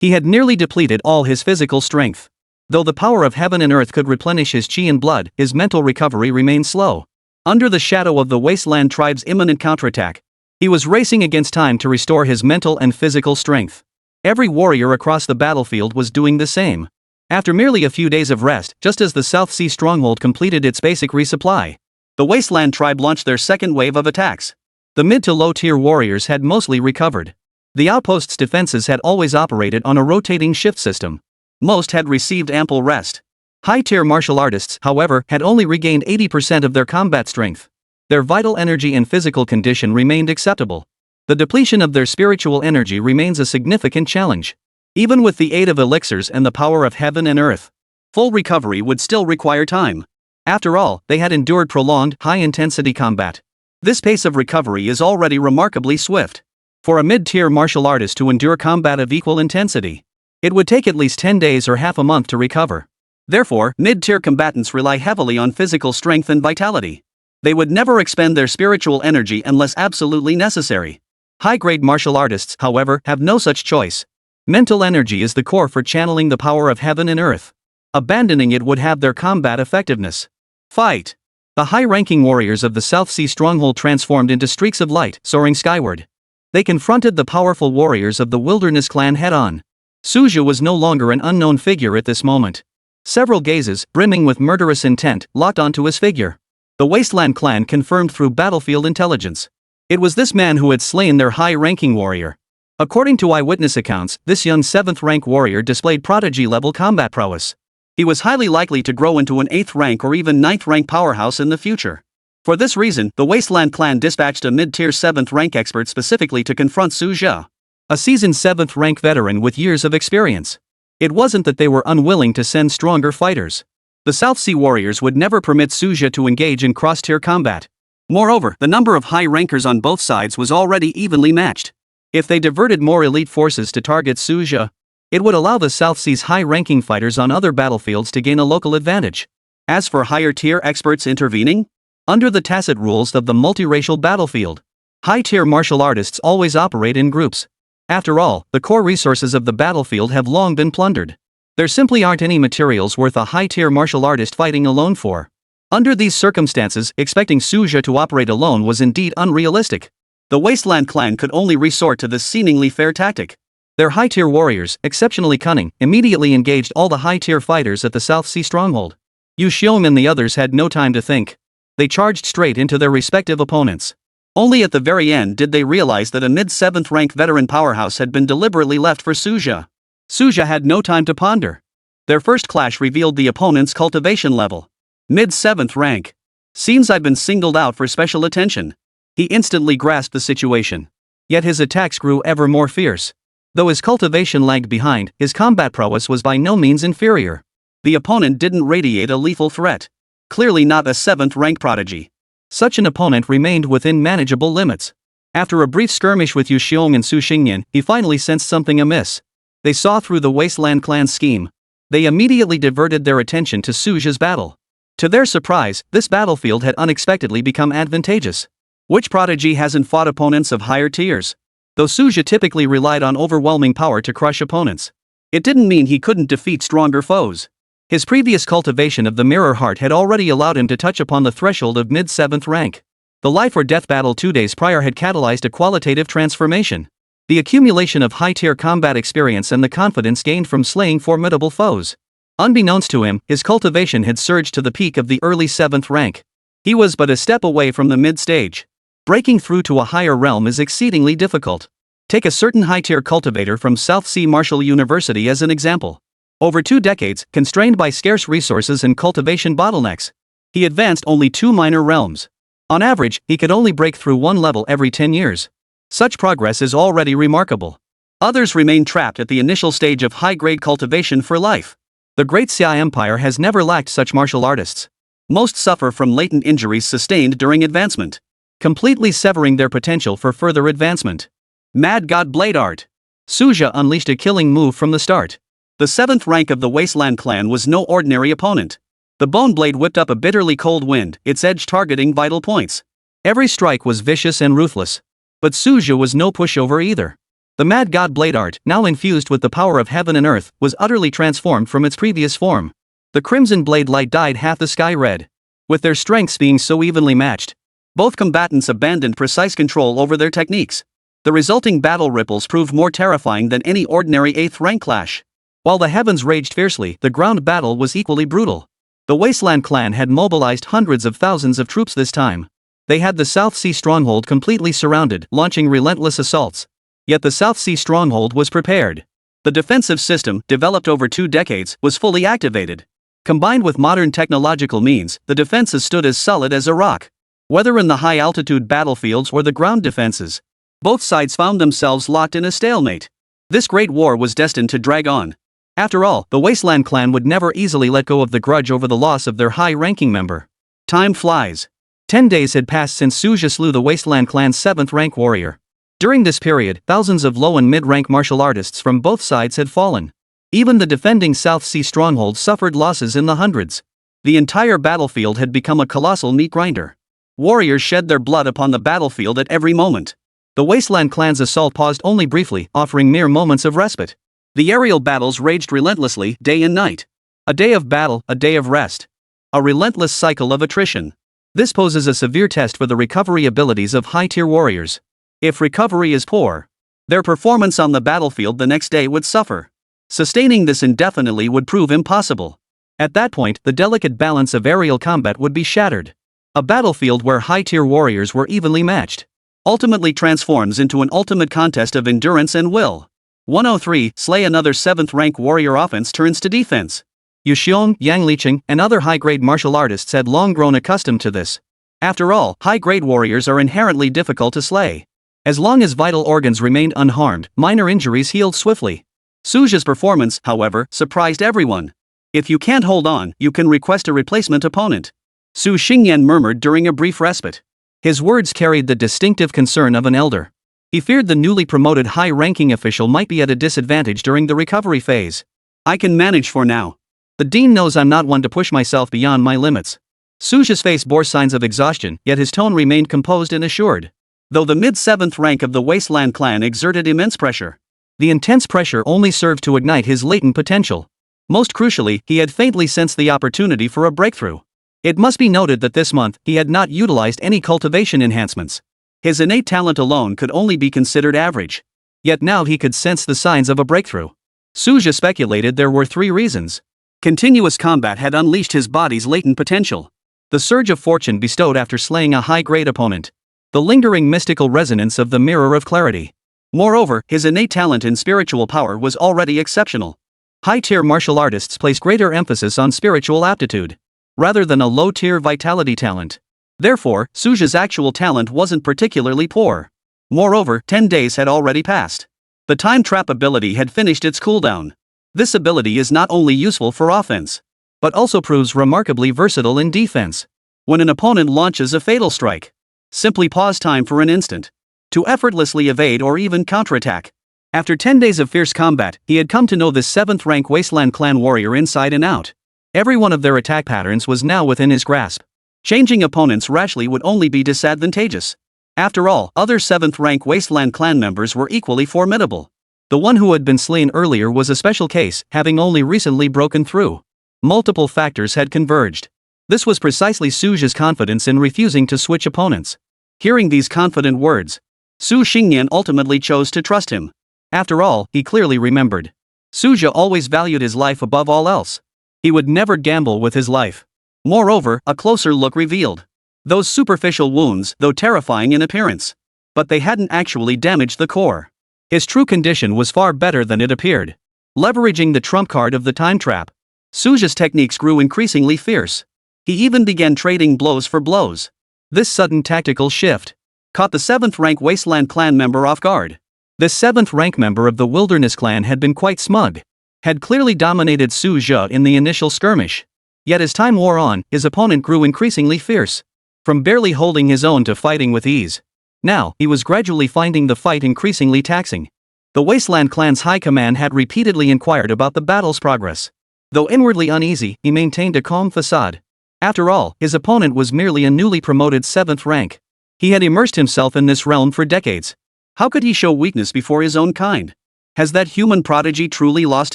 He had nearly depleted all his physical strength. Though the power of heaven and earth could replenish his chi and blood, his mental recovery remained slow. Under the shadow of the wasteland tribe's imminent counterattack, he was racing against time to restore his mental and physical strength. Every warrior across the battlefield was doing the same. After merely a few days of rest, just as the South Sea stronghold completed its basic resupply, the wasteland tribe launched their second wave of attacks. The mid to low tier warriors had mostly recovered. The outpost's defenses had always operated on a rotating shift system. Most had received ample rest. High-tier martial artists, however, had only regained 80% of their combat strength. Their vital energy and physical condition remained acceptable. The depletion of their spiritual energy remains a significant challenge. Even with the aid of elixirs and the power of heaven and earth, full recovery would still require time. After all, they had endured prolonged, high-intensity combat. This pace of recovery is already remarkably swift. For a mid-tier martial artist to endure combat of equal intensity, it would take at least 10 days or half a month to recover. Therefore, mid-tier combatants rely heavily on physical strength and vitality. They would never expend their spiritual energy unless absolutely necessary. High-grade martial artists, however, have no such choice. Mental energy is the core for channeling the power of heaven and earth. Abandoning it would have their combat effectiveness. Fight! The high-ranking warriors of the South Sea stronghold transformed into streaks of light, soaring skyward. They confronted the powerful warriors of the Wilderness clan head-on. Suja was no longer an unknown figure at this moment. Several gazes, brimming with murderous intent, locked onto his figure. The Wasteland clan confirmed through battlefield intelligence. It was this man who had slain their high-ranking warrior. According to eyewitness accounts, this young 7th-rank warrior displayed prodigy-level combat prowess. He was highly likely to grow into an 8th-rank or even 9th-rank powerhouse in the future. For this reason, the Wasteland clan dispatched a mid-tier 7th-rank expert specifically to confront Suja, a seasoned 7th-rank veteran with years of experience. It wasn't that they were unwilling to send stronger fighters. The South Sea warriors would never permit Suja to engage in cross-tier combat. Moreover, the number of high rankers on both sides was already evenly matched. If they diverted more elite forces to target Suja, it would allow the South Sea's high-ranking fighters on other battlefields to gain a local advantage. As for higher-tier experts intervening, under the tacit rules of the multiracial battlefield, high-tier martial artists always operate in groups. After all, the core resources of the battlefield have long been plundered. There simply aren't any materials worth a high-tier martial artist fighting alone for. Under these circumstances, expecting Suja to operate alone was indeed unrealistic. The Wasteland clan could only resort to this seemingly fair tactic. Their high-tier warriors, exceptionally cunning, immediately engaged all the high-tier fighters at the South Sea stronghold. Yu Xiong and the others had no time to think. They charged straight into their respective opponents. Only at the very end did they realize that a mid-7th rank veteran powerhouse had been deliberately left for Suja. Suja had no time to ponder. Their first clash revealed the opponent's cultivation level. Mid-7th rank. Seems I've been singled out for special attention. He instantly grasped the situation. Yet his attacks grew ever more fierce. Though his cultivation lagged behind, his combat prowess was by no means inferior. The opponent didn't radiate a lethal threat. Clearly not a 7th rank prodigy. Such an opponent remained within manageable limits. After a brief skirmish with Yu Xiong and Su Xingyan, he finally sensed something amiss. They saw through the Wasteland clan's scheme. They immediately diverted their attention to Suja's battle. To their surprise, this battlefield had unexpectedly become advantageous. Which prodigy hasn't fought opponents of higher tiers? Though Suja typically relied on overwhelming power to crush opponents, it didn't mean he couldn't defeat stronger foes. His previous cultivation of the mirror heart had already allowed him to touch upon the threshold of mid-7th rank. The life or death battle 2 days prior had catalyzed a qualitative transformation. The accumulation of high-tier combat experience and the confidence gained from slaying formidable foes. Unbeknownst to him, his cultivation had surged to the peak of the early 7th rank. He was but a step away from the mid-stage. Breaking through to a higher realm is exceedingly difficult. Take a certain high-tier cultivator from South Sea Martial University as an example. Over 2 decades, constrained by scarce resources and cultivation bottlenecks, he advanced only 2 minor realms. On average, he could only break through 1 level every 10 years. Such progress is already remarkable. Others remain trapped at the initial stage of high-grade cultivation for life. The Great Xia Empire has never lacked such martial artists. Most suffer from latent injuries sustained during advancement, completely severing their potential for further advancement. Mad God Blade Art. Suja unleashed a killing move from the start. The 7th rank of the Wasteland clan was no ordinary opponent. The bone blade whipped up a bitterly cold wind, its edge targeting vital points. Every strike was vicious and ruthless. But Suja was no pushover either. The mad god blade art, now infused with the power of heaven and earth, was utterly transformed from its previous form. The crimson blade light dyed half the sky red. With their strengths being so evenly matched, both combatants abandoned precise control over their techniques. The resulting battle ripples proved more terrifying than any ordinary 8th rank clash. While the heavens raged fiercely, the ground battle was equally brutal. The Wasteland clan had mobilized hundreds of thousands of troops this time. They had the South Sea stronghold completely surrounded, launching relentless assaults. Yet the South Sea stronghold was prepared. The defensive system, developed over 2 decades, was fully activated. Combined with modern technological means, the defenses stood as solid as a rock. Whether in the high-altitude battlefields or the ground defenses, both sides found themselves locked in a stalemate. This great war was destined to drag on. After all, the Wasteland clan would never easily let go of the grudge over the loss of their high-ranking member. Time flies. 10 days had passed since Suja slew the Wasteland clan's 7th rank warrior. During this period, thousands of low and mid-rank martial artists from both sides had fallen. Even the defending South Sea stronghold suffered losses in the hundreds. The entire battlefield had become a colossal meat grinder. Warriors shed their blood upon the battlefield at every moment. The Wasteland clan's assault paused only briefly, offering mere moments of respite. The aerial battles raged relentlessly, day and night. A day of battle, a day of rest. A relentless cycle of attrition. This poses a severe test for the recovery abilities of high-tier warriors. If recovery is poor, their performance on the battlefield the next day would suffer. Sustaining this indefinitely would prove impossible. At that point, the delicate balance of aerial combat would be shattered. A battlefield where high-tier warriors were evenly matched ultimately transforms into an ultimate contest of endurance and will. 103. Slay another 7th rank warrior. Offense turns to defense. Yu Xiong, Yang Liqing, and other high-grade martial artists had long grown accustomed to this. After all, high-grade warriors are inherently difficult to slay. As long as vital organs remained unharmed, minor injuries healed swiftly. Suja's performance, however, surprised everyone. If you can't hold on, you can request a replacement opponent. Su Xingyan murmured during a brief respite. His words carried the distinctive concern of an elder. He feared the newly promoted high-ranking official might be at a disadvantage during the recovery phase. I can manage for now. The dean knows I'm not one to push myself beyond my limits. Suja's face bore signs of exhaustion, yet his tone remained composed and assured. Though the mid-7th rank of the Wasteland clan exerted immense pressure, the intense pressure only served to ignite his latent potential. Most crucially, he had faintly sensed the opportunity for a breakthrough. It must be noted that this month, he had not utilized any cultivation enhancements. His innate talent alone could only be considered average. Yet now he could sense the signs of a breakthrough. Suja speculated there were 3 reasons. Continuous combat had unleashed his body's latent potential. The surge of fortune bestowed after slaying a high-grade opponent. The lingering mystical resonance of the Mirror of Clarity. Moreover, his innate talent in spiritual power was already exceptional. High-tier martial artists place greater emphasis on spiritual aptitude, rather than a low-tier vitality talent. Therefore, Suja's actual talent wasn't particularly poor. Moreover, 10 days had already passed. The time trap ability had finished its cooldown. This ability is not only useful for offense, but also proves remarkably versatile in defense. When an opponent launches a fatal strike, simply pause time for an instant to effortlessly evade or even counterattack. After 10 days of fierce combat, he had come to know this 7th rank Wasteland clan warrior inside and out. Every one of their attack patterns was now within his grasp. Changing opponents rashly would only be disadvantageous. After all, other 7th rank Wasteland clan members were equally formidable. The one who had been slain earlier was a special case, having only recently broken through. Multiple factors had converged. This was precisely Suja's confidence in refusing to switch opponents. Hearing these confident words, Su Xingyan ultimately chose to trust him. After all, he clearly remembered. Suja always valued his life above all else. He would never gamble with his life. Moreover, a closer look revealed those superficial wounds, though terrifying in appearance. But they hadn't actually damaged the core. His true condition was far better than it appeared. Leveraging the trump card of the time trap, Suja's techniques grew increasingly fierce. He even began trading blows for blows. This sudden tactical shift caught the 7th rank Wasteland clan member off guard. This 7th rank member of the Wilderness clan had been quite smug, had clearly dominated Suja in the initial skirmish. Yet as time wore on, his opponent grew increasingly fierce. From barely holding his own to fighting with ease. Now, he was gradually finding the fight increasingly taxing. The Wasteland clan's high command had repeatedly inquired about the battle's progress. Though inwardly uneasy, he maintained a calm facade. After all, his opponent was merely a newly promoted 7th rank. He had immersed himself in this realm for decades. How could he show weakness before his own kind? Has that human prodigy truly lost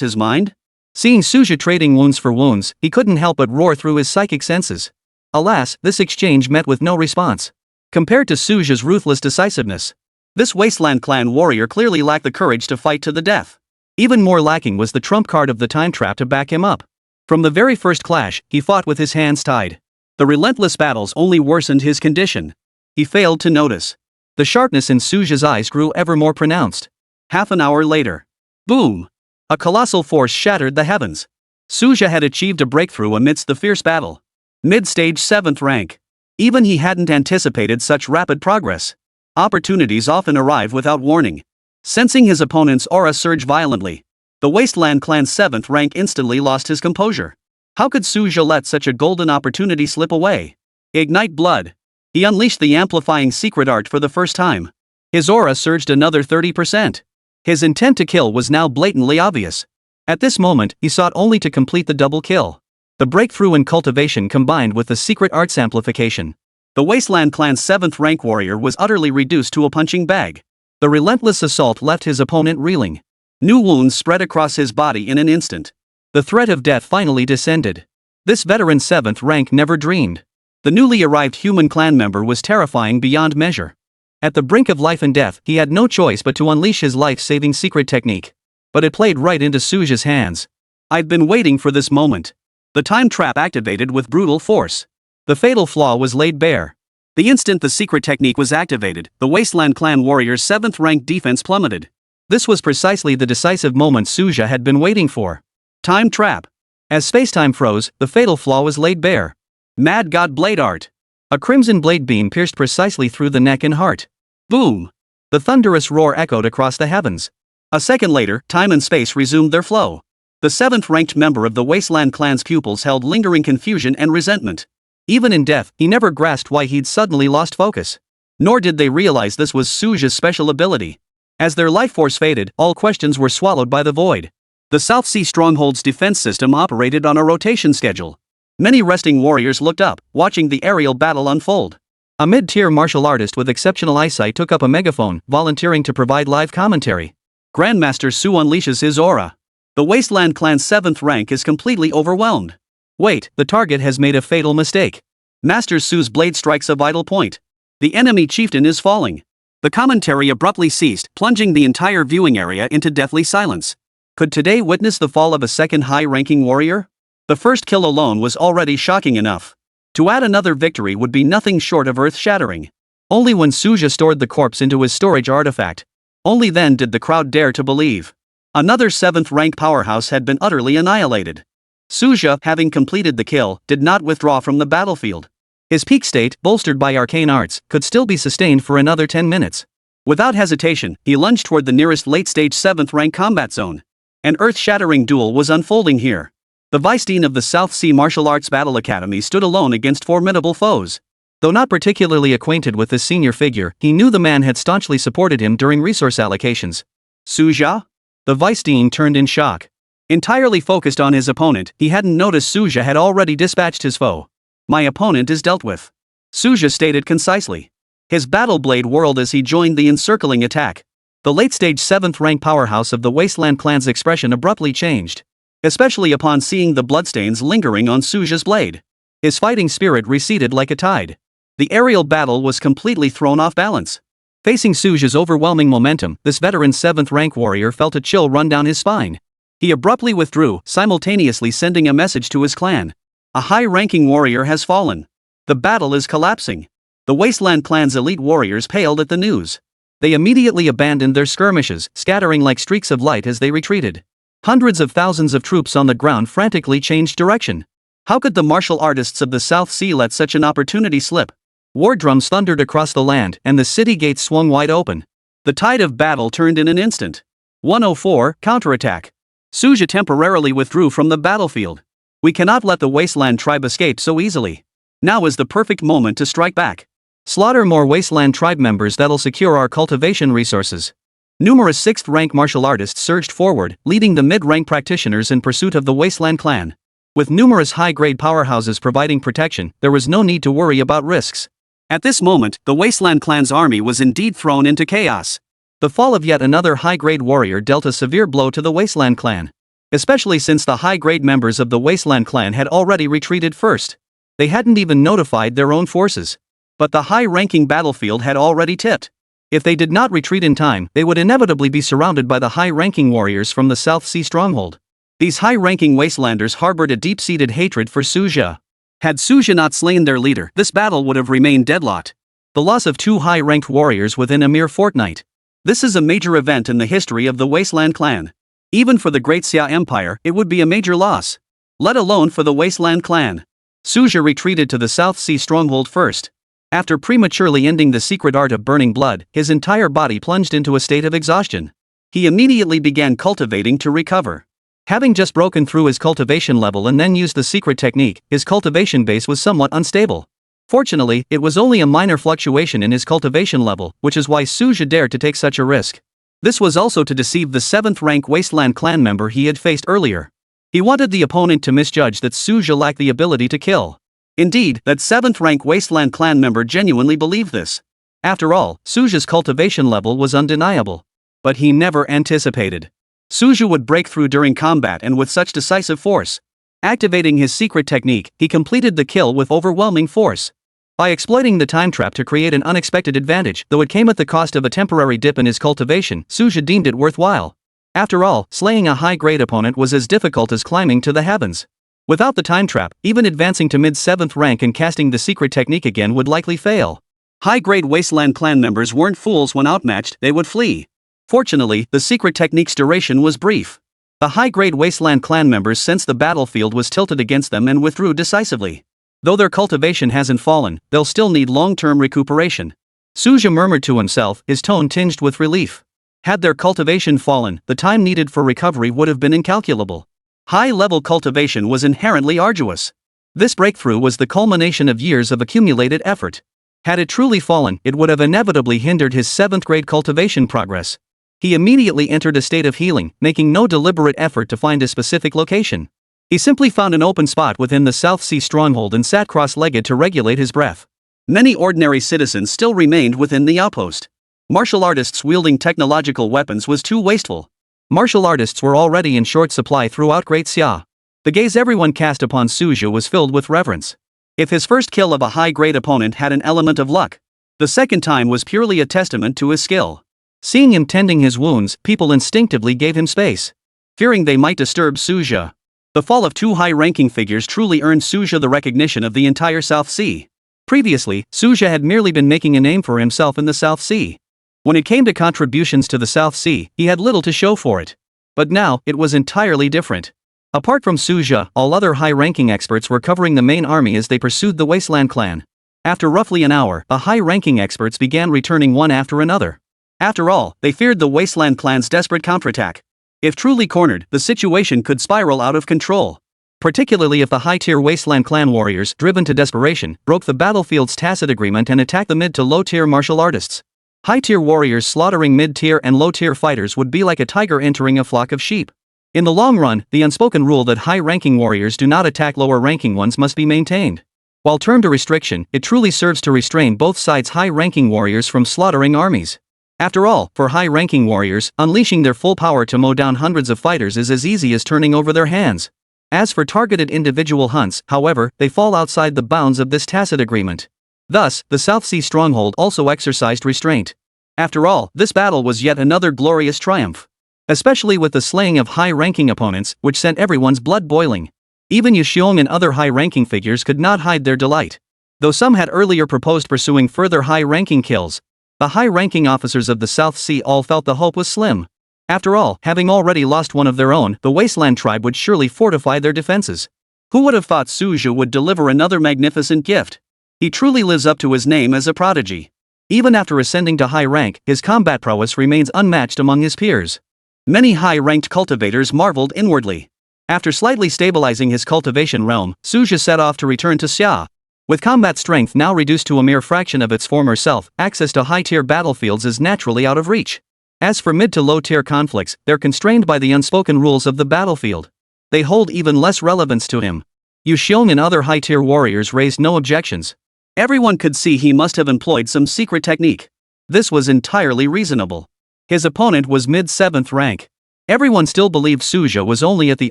his mind? Seeing Suja trading wounds for wounds, he couldn't help but roar through his psychic senses. Alas, this exchange met with no response. Compared to Suja's ruthless decisiveness, this wasteland clan warrior clearly lacked the courage to fight to the death. Even more lacking was the trump card of the time trap to back him up. From the very first clash, he fought with his hands tied. The relentless battles only worsened his condition. He failed to notice. The sharpness in Suja's eyes grew ever more pronounced. Half an hour later. Boom! A colossal force shattered the heavens. Suja had achieved a breakthrough amidst the fierce battle. Mid-stage 7th rank. Even he hadn't anticipated such rapid progress. Opportunities often arrive without warning. Sensing his opponent's aura surge violently, the Wasteland clan's 7th rank instantly lost his composure. How could Suja let such a golden opportunity slip away? Ignite blood. He unleashed the amplifying secret art for the first time. His aura surged another 30%. His intent to kill was now blatantly obvious. At this moment, he sought only to complete the double kill. The breakthrough in cultivation combined with the secret arts amplification. The Wasteland clan's 7th rank warrior was utterly reduced to a punching bag. The relentless assault left his opponent reeling. New wounds spread across his body in an instant. The threat of death finally descended. This veteran 7th rank never dreamed. The newly arrived human clan member was terrifying beyond measure. At the brink of life and death, he had no choice but to unleash his life-saving secret technique. But it played right into Suja's hands. I'd been waiting for this moment. The time trap activated with brutal force. The fatal flaw was laid bare. The instant the secret technique was activated, the Wasteland clan warrior's 7th rank defense plummeted. This was precisely the decisive moment Suja had been waiting for. Time trap. As spacetime froze, the fatal flaw was laid bare. Mad God Blade Art. A crimson blade beam pierced precisely through the neck and heart. Boom! The thunderous roar echoed across the heavens. A second later, time and space resumed their flow. The 7th-ranked member of the Wasteland clan's pupils held lingering confusion and resentment. Even in death, he never grasped why he'd suddenly lost focus. Nor did they realize this was Suja's special ability. As their life force faded, all questions were swallowed by the void. The South Sea Stronghold's defense system operated on a rotation schedule. Many resting warriors looked up, watching the aerial battle unfold. A mid-tier martial artist with exceptional eyesight took up a megaphone, volunteering to provide live commentary. Grandmaster Su unleashes his aura. The Wasteland clan's 7th rank is completely overwhelmed. Wait, the target has made a fatal mistake. Master Su's blade strikes a vital point. The enemy chieftain is falling. The commentary abruptly ceased, plunging the entire viewing area into deathly silence. Could today witness the fall of a second high-ranking warrior? The first kill alone was already shocking enough. To add another victory would be nothing short of earth-shattering. Only when Suja stored the corpse into his storage artifact. Only then did the crowd dare to believe. Another 7th rank powerhouse had been utterly annihilated. Suja, having completed the kill, did not withdraw from the battlefield. His peak state, bolstered by arcane arts, could still be sustained for another 10 minutes. Without hesitation, he lunged toward the nearest late-stage 7th rank combat zone. An earth-shattering duel was unfolding here. The Vice-Dean of the South Sea Martial Arts Battle Academy stood alone against formidable foes. Though not particularly acquainted with this senior figure, he knew the man had staunchly supported him during resource allocations. Suja? The Vice-Dean turned in shock. Entirely focused on his opponent, he hadn't noticed Suja had already dispatched his foe. My opponent is dealt with. Suja stated concisely. His battle blade whirled as he joined the encircling attack. The late-stage 7th rank powerhouse of the Wasteland clan's expression abruptly changed. Especially upon seeing the bloodstains lingering on Suja's blade. His fighting spirit receded like a tide. The aerial battle was completely thrown off balance. Facing Suja's overwhelming momentum, this veteran 7th rank warrior felt a chill run down his spine. He abruptly withdrew, simultaneously sending a message to his clan. A high-ranking warrior has fallen. The battle is collapsing. The Wasteland clan's elite warriors paled at the news. They immediately abandoned their skirmishes, scattering like streaks of light as they retreated. Hundreds of thousands of troops on the ground frantically changed direction. How could the martial artists of the South Sea let such an opportunity slip? War drums thundered across the land, and the city gates swung wide open. The tide of battle turned in an instant. 104, counterattack. Suja temporarily withdrew from the battlefield. We cannot let the Wasteland tribe escape so easily. Now is the perfect moment to strike back. Slaughter more Wasteland tribe members that'll secure our cultivation resources. Numerous 6th-rank martial artists surged forward, leading the mid-rank practitioners in pursuit of the Wasteland clan. With numerous high-grade powerhouses providing protection, there was no need to worry about risks. At this moment, the Wasteland clan's army was indeed thrown into chaos. The fall of yet another high-grade warrior dealt a severe blow to the Wasteland clan. Especially since the high-grade members of the Wasteland clan had already retreated first. They hadn't even notified their own forces. But the high-ranking battlefield had already tipped. If they did not retreat in time, they would inevitably be surrounded by the high-ranking warriors from the South Sea stronghold. These high-ranking Wastelanders harbored a deep-seated hatred for Suja. Had Suja not slain their leader, this battle would have remained deadlocked. The loss of 2 high-ranked warriors within a mere fortnight. This is a major event in the history of the Wasteland clan. Even for the Great Xia Empire, it would be a major loss. Let alone for the Wasteland clan. Suja retreated to the South Sea stronghold first. After prematurely ending the secret art of burning blood, his entire body plunged into a state of exhaustion. He immediately began cultivating to recover. Having just broken through his cultivation level and then used the secret technique, his cultivation base was somewhat unstable. Fortunately, it was only a minor fluctuation in his cultivation level, which is why Suja dared to take such a risk. This was also to deceive the 7th rank Wasteland clan member he had faced earlier. He wanted the opponent to misjudge that Suja lacked the ability to kill. Indeed, that 7th rank Wasteland clan member genuinely believed this. After all, Suja's cultivation level was undeniable. But he never anticipated Suja would break through during combat and with such decisive force. Activating his secret technique, he completed the kill with overwhelming force. By exploiting the time trap to create an unexpected advantage, though it came at the cost of a temporary dip in his cultivation, Suja deemed it worthwhile. After all, slaying a high-grade opponent was as difficult as climbing to the heavens. Without the time trap, even advancing to mid-7th rank and casting the secret technique again would likely fail. High-grade Wasteland clan members weren't fools. When outmatched, they would flee. Fortunately, the secret technique's duration was brief. The high-grade Wasteland clan members sensed the battlefield was tilted against them and withdrew decisively. Though their cultivation hasn't fallen, they'll still need long-term recuperation. Suja murmured to himself, his tone tinged with relief. Had their cultivation fallen, the time needed for recovery would have been incalculable. High-level cultivation was inherently arduous. This breakthrough was the culmination of years of accumulated effort. Had it truly fallen, it would have inevitably hindered his 7th grade cultivation progress. He immediately entered a state of healing, making no deliberate effort to find a specific location. He simply found an open spot within the South Sea stronghold and sat cross-legged to regulate his breath. Many ordinary citizens still remained within the outpost. Martial artists wielding technological weapons was too wasteful. Martial artists were already in short supply throughout Great Xia. The gaze everyone cast upon Suja was filled with reverence. If his first kill of a high-grade opponent had an element of luck, the second time was purely a testament to his skill. Seeing him tending his wounds, people instinctively gave him space, fearing they might disturb Suja. The fall of 2 high-ranking figures truly earned Suja the recognition of the entire South Sea. Previously, Suja had merely been making a name for himself in the South Sea. When it came to contributions to the South Sea, he had little to show for it. But now, it was entirely different. Apart from Suja, all other high-ranking experts were covering the main army as they pursued the Wasteland clan. After roughly an hour, the high-ranking experts began returning one after another. After all, they feared the Wasteland clan's desperate counterattack. If truly cornered, the situation could spiral out of control. Particularly if the high-tier Wasteland clan warriors, driven to desperation, broke the battlefield's tacit agreement and attacked the mid to low-tier martial artists. High-tier warriors slaughtering mid-tier and low-tier fighters would be like a tiger entering a flock of sheep. In the long run, the unspoken rule that high-ranking warriors do not attack lower-ranking ones must be maintained. While termed a restriction, it truly serves to restrain both sides' high-ranking warriors from slaughtering armies. After all, for high-ranking warriors, unleashing their full power to mow down hundreds of fighters is as easy as turning over their hands. As for targeted individual hunts, however, they fall outside the bounds of this tacit agreement. Thus, the South Sea stronghold also exercised restraint. After all, this battle was yet another glorious triumph. Especially with the slaying of high-ranking opponents, which sent everyone's blood boiling. Even Yu Xiong and other high-ranking figures could not hide their delight. Though some had earlier proposed pursuing further high-ranking kills, the high-ranking officers of the South Sea all felt the hope was slim. After all, having already lost one of their own, the Wasteland tribe would surely fortify their defenses. Who would have thought Suja would deliver another magnificent gift? He truly lives up to his name as a prodigy. Even after ascending to high rank, his combat prowess remains unmatched among his peers. Many high-ranked cultivators marveled inwardly. After slightly stabilizing his cultivation realm, Suja set off to return to Xia. With combat strength now reduced to a mere fraction of its former self, access to high-tier battlefields is naturally out of reach. As for mid to low-tier conflicts, they're constrained by the unspoken rules of the battlefield. They hold even less relevance to him. Yu Xiong and other high-tier warriors raised no objections. Everyone could see he must have employed some secret technique. This was entirely reasonable. His opponent was mid-7th rank. Everyone still believed Suja was only at the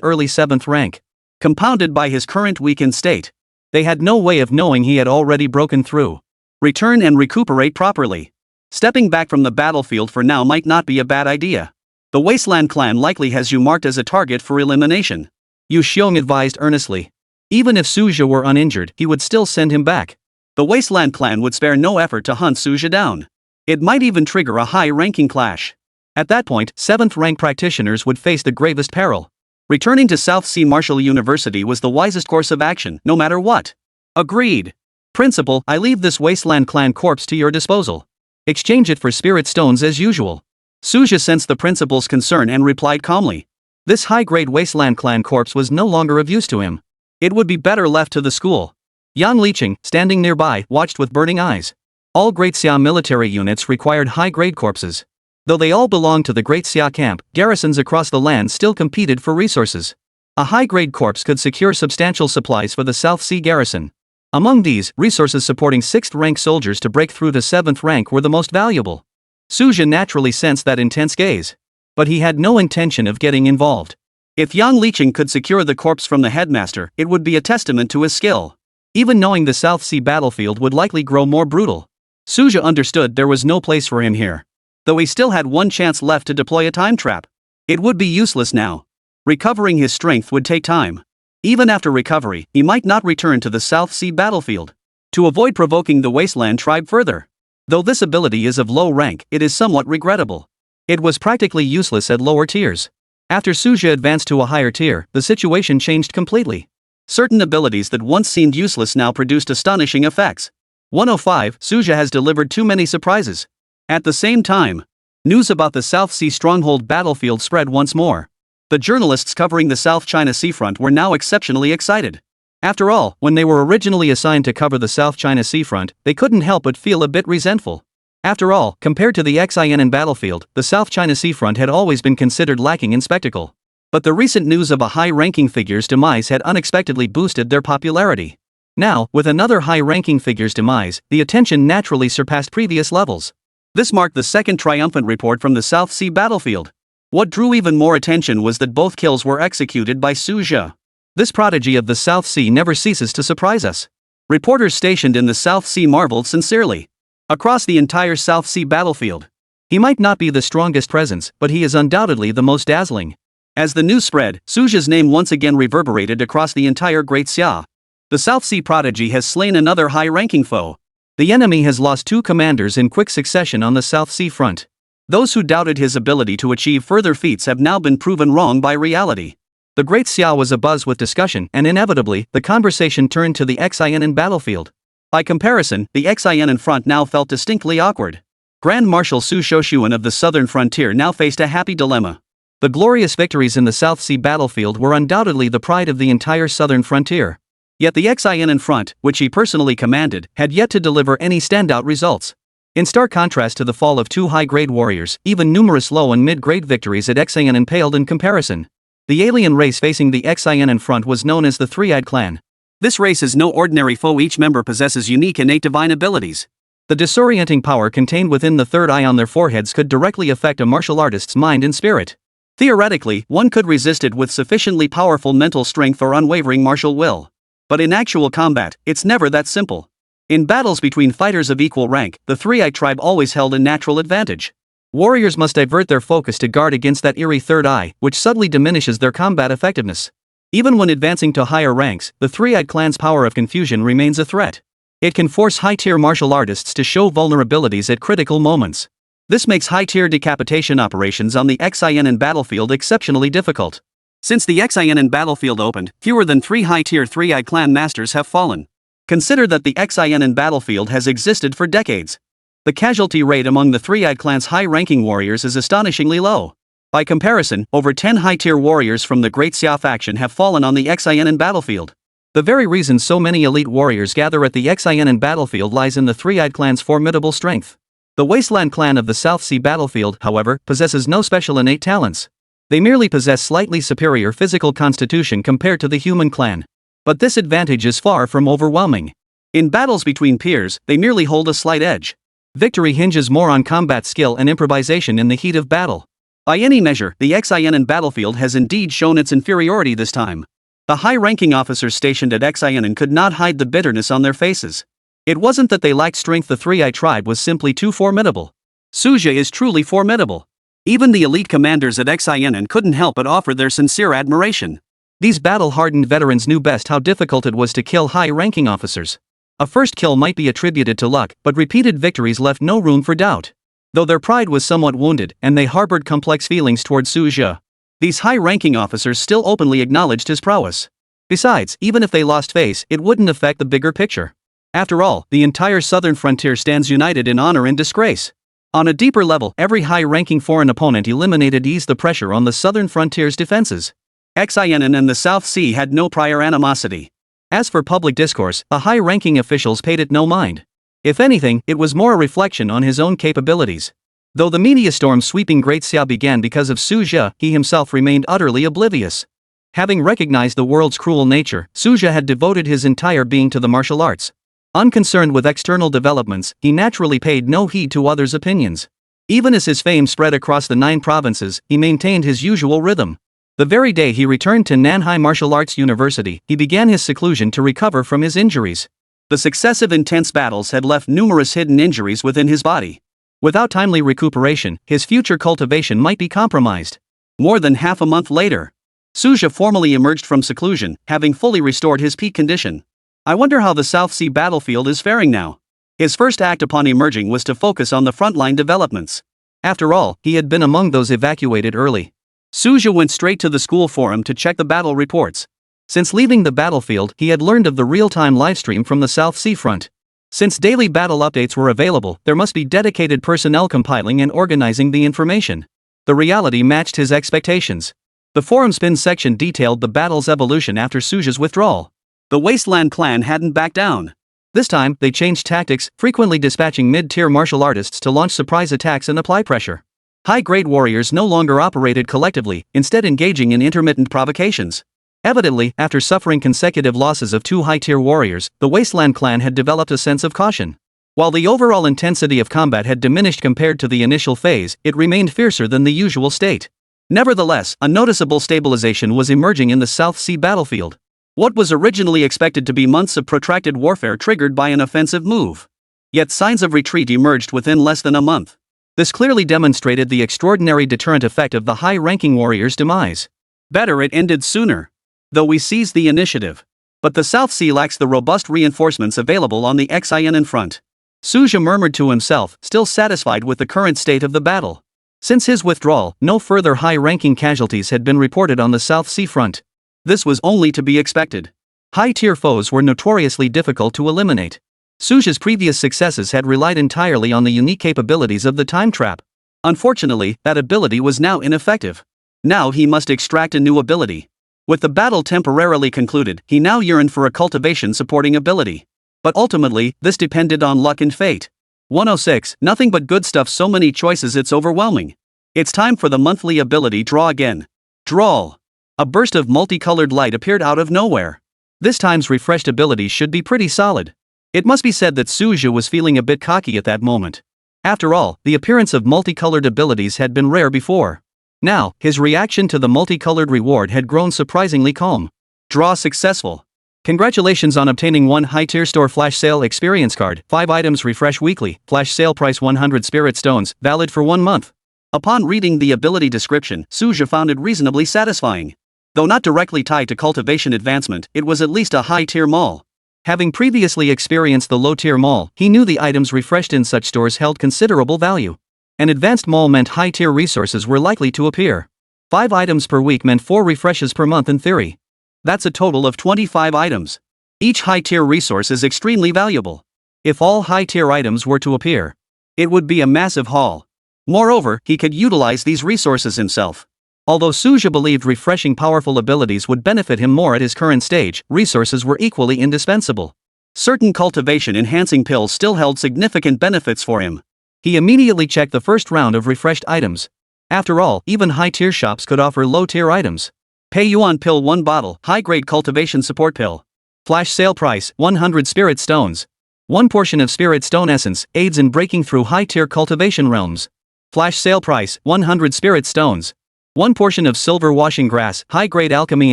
early 7th rank. Compounded by his current weakened state, they had no way of knowing he had already broken through. Return and recuperate properly. Stepping back from the battlefield for now might not be a bad idea. The Wasteland clan likely has you marked as a target for elimination. Yu Xiong advised earnestly. Even if Suja were uninjured, he would still send him back. The Wasteland clan would spare no effort to hunt Suja down. It might even trigger a high-ranking clash. At that point, 7th-rank practitioners would face the gravest peril. Returning to South Sea Martial University was the wisest course of action, no matter what. Agreed. Principal, I leave this Wasteland clan corpse to your disposal. Exchange it for spirit stones as usual. Suja sensed the principal's concern and replied calmly. This high-grade Wasteland clan corpse was no longer of use to him. It would be better left to the school. Yang Liqing, standing nearby, watched with burning eyes. All Great Xia military units required high-grade corpses. Though they all belonged to the Great Xia camp, garrisons across the land still competed for resources. A high-grade corpse could secure substantial supplies for the South Sea garrison. Among these, resources supporting 6th-rank soldiers to break through to 7th rank were the most valuable. Suja naturally sensed that intense gaze. But he had no intention of getting involved. If Yang Liqing could secure the corpse from the headmaster, it would be a testament to his skill. Even knowing the South Sea battlefield would likely grow more brutal, Suja understood there was no place for him here. Though he still had one chance left to deploy a time trap. It would be useless now. Recovering his strength would take time. Even after recovery, he might not return to the South Sea battlefield. To avoid provoking the Wasteland tribe further. Though this ability is of low rank, it is somewhat regrettable. It was practically useless at lower tiers. After Suja advanced to a higher tier, the situation changed completely. Certain abilities that once seemed useless now produced astonishing effects. 105, Suja has delivered too many surprises. At the same time, news about the South Sea stronghold battlefield spread once more. The journalists covering the South China Seafront were now exceptionally excited. After all, when they were originally assigned to cover the South China Seafront, they couldn't help but feel a bit resentful. After all, compared to the Xian battlefield, the South China Seafront had always been considered lacking in spectacle. But the recent news of a high-ranking figure's demise had unexpectedly boosted their popularity. Now, with another high-ranking figure's demise, the attention naturally surpassed previous levels. This marked the second triumphant report from the South Sea battlefield. What drew even more attention was that both kills were executed by Suja. This prodigy of the South Sea never ceases to surprise us. Reporters stationed in the South Sea marveled sincerely. Across the entire South Sea battlefield. He might not be the strongest presence, but he is undoubtedly the most dazzling. As the news spread, Suja's name once again reverberated across the entire Great Xia. The South Sea prodigy has slain another high-ranking foe. The enemy has lost 2 commanders in quick succession on the South Sea front. Those who doubted his ability to achieve further feats have now been proven wrong by reality. The Great Xia was abuzz with discussion, and inevitably, the conversation turned to the Xian battlefield. By comparison, the Xian front now felt distinctly awkward. Grand Marshal Su Shoshuan of the southern frontier now faced a happy dilemma. The glorious victories in the South Sea battlefield were undoubtedly the pride of the entire southern frontier. Yet the Xian front, which he personally commanded, had yet to deliver any standout results. In stark contrast to the fall of 2 high-grade warriors, even numerous low and mid-grade victories at Xian paled in comparison. The alien race facing the Xian front was known as the Three-Eyed Clan. This race is no ordinary foe. Each member possesses unique innate divine abilities. The disorienting power contained within the third eye on their foreheads could directly affect a martial artist's mind and spirit. Theoretically, one could resist it with sufficiently powerful mental strength or unwavering martial will. But in actual combat, it's never that simple. In battles between fighters of equal rank, the Three-Eyed tribe always held a natural advantage. Warriors must divert their focus to guard against that eerie third eye, which subtly diminishes their combat effectiveness. Even when advancing to higher ranks, the Three-Eyed clan's power of confusion remains a threat. It can force high-tier martial artists to show vulnerabilities at critical moments. This makes high-tier decapitation operations on the Xian battlefield exceptionally difficult. Since the Xian battlefield opened, fewer than 3 high-tier Three-Eyed clan masters have fallen. Consider that the Xian battlefield has existed for decades. The casualty rate among the Three-Eyed clan's high-ranking warriors is astonishingly low. By comparison, over 10 high-tier warriors from the Great Xia faction have fallen on the Xian battlefield. The very reason so many elite warriors gather at the Xian battlefield lies in the Three-Eyed clan's formidable strength. The Wasteland clan of the South Sea battlefield, however, possesses no special innate talents. They merely possess slightly superior physical constitution compared to the human clan. But this advantage is far from overwhelming. In battles between peers, they merely hold a slight edge. Victory hinges more on combat skill and improvisation in the heat of battle. By any measure, the XINN battlefield has indeed shown its inferiority this time. The high-ranking officers stationed at XINN could not hide the bitterness on their faces. It wasn't that they lacked strength, the 3I tribe was simply too formidable. Suja is truly formidable. Even the elite commanders at XINN couldn't help but offer their sincere admiration. These battle-hardened veterans knew best how difficult it was to kill high-ranking officers. A first kill might be attributed to luck, but repeated victories left no room for doubt. Though their pride was somewhat wounded, and they harbored complex feelings toward Suja, these high-ranking officers still openly acknowledged his prowess. Besides, even if they lost face, it wouldn't affect the bigger picture. After all, the entire southern frontier stands united in honor and disgrace. On a deeper level, every high-ranking foreign opponent eliminated eased the pressure on the southern frontier's defenses. XINN and the South Sea had no prior animosity. As for public discourse, the high-ranking officials paid it no mind. If anything, it was more a reflection on his own capabilities. Though the media storm sweeping Great Xia began because of Suja, he himself remained utterly oblivious. Having recognized the world's cruel nature, Suja had devoted his entire being to the martial arts. Unconcerned with external developments, he naturally paid no heed to others' opinions. Even as his fame spread across the 9 provinces, he maintained his usual rhythm. The very day he returned to Nanhai Martial Arts University, he began his seclusion to recover from his injuries. The successive intense battles had left numerous hidden injuries within his body. Without timely recuperation, his future cultivation might be compromised. More than half a month later, Suja formally emerged from seclusion, having fully restored his peak condition. I wonder how the South Sea battlefield is faring now. His first act upon emerging was to focus on the frontline developments. After all, he had been among those evacuated early. Suja went straight to the school forum to check the battle reports. Since leaving the battlefield, he had learned of the real-time livestream from the South Sea front. Since daily battle updates were available, there must be dedicated personnel compiling and organizing the information. The reality matched his expectations. The forum's pin section detailed the battle's evolution after Suja's withdrawal. The Wasteland clan hadn't backed down. This time, they changed tactics, frequently dispatching mid-tier martial artists to launch surprise attacks and apply pressure. High-grade warriors no longer operated collectively, instead engaging in intermittent provocations. Evidently, after suffering consecutive losses of 2 high-tier warriors, the Wasteland clan had developed a sense of caution. While the overall intensity of combat had diminished compared to the initial phase, it remained fiercer than the usual state. Nevertheless, a noticeable stabilization was emerging in the South Sea battlefield. What was originally expected to be months of protracted warfare triggered by an offensive move. Yet signs of retreat emerged within less than a month. This clearly demonstrated the extraordinary deterrent effect of the high-ranking warrior's demise. Better it ended sooner. Though we seized the initiative. But the South Sea lacks the robust reinforcements available on the XINN front. Suja murmured to himself, still satisfied with the current state of the battle. Since his withdrawal, no further high-ranking casualties had been reported on the South Sea front. This was only to be expected. High-tier foes were notoriously difficult to eliminate. Suja's previous successes had relied entirely on the unique capabilities of the time trap. Unfortunately, that ability was now ineffective. Now he must extract a new ability. With the battle temporarily concluded, he now yearned for a cultivation supporting ability. But ultimately, this depended on luck and fate. 106, nothing but good stuff, so many choices it's overwhelming. It's time for the monthly ability draw again. Draw. A burst of multicolored light appeared out of nowhere. This time's refreshed abilities should be pretty solid. It must be said that Suja was feeling a bit cocky at that moment. After all, the appearance of multicolored abilities had been rare before. Now, his reaction to the multicolored reward had grown surprisingly calm. Draw successful. Congratulations on obtaining 1 high-tier store flash sale experience card. 5 items refresh weekly. Flash sale price 100 spirit stones, valid for 1 month. Upon reading the ability description, Suja found it reasonably satisfying. Though not directly tied to cultivation advancement, it was at least a high-tier mall. Having previously experienced the low-tier mall, he knew the items refreshed in such stores held considerable value. An advanced mall meant high-tier resources were likely to appear. 5 items per week meant 4 refreshes per month in theory. That's a total of 25 items. Each high-tier resource is extremely valuable. If all high-tier items were to appear, it would be a massive haul. Moreover, he could utilize these resources himself. Although Suja believed refreshing powerful abilities would benefit him more at his current stage, resources were equally indispensable. Certain cultivation-enhancing pills still held significant benefits for him. He immediately checked the first round of refreshed items. After all, even high-tier shops could offer low-tier items. Pei Yuan pill 1 bottle, high-grade cultivation support pill. Flash sale price, 100 spirit stones. One portion of spirit stone essence aids in breaking through high-tier cultivation realms. Flash sale price, 100 spirit stones. One portion of silver washing grass, high-grade alchemy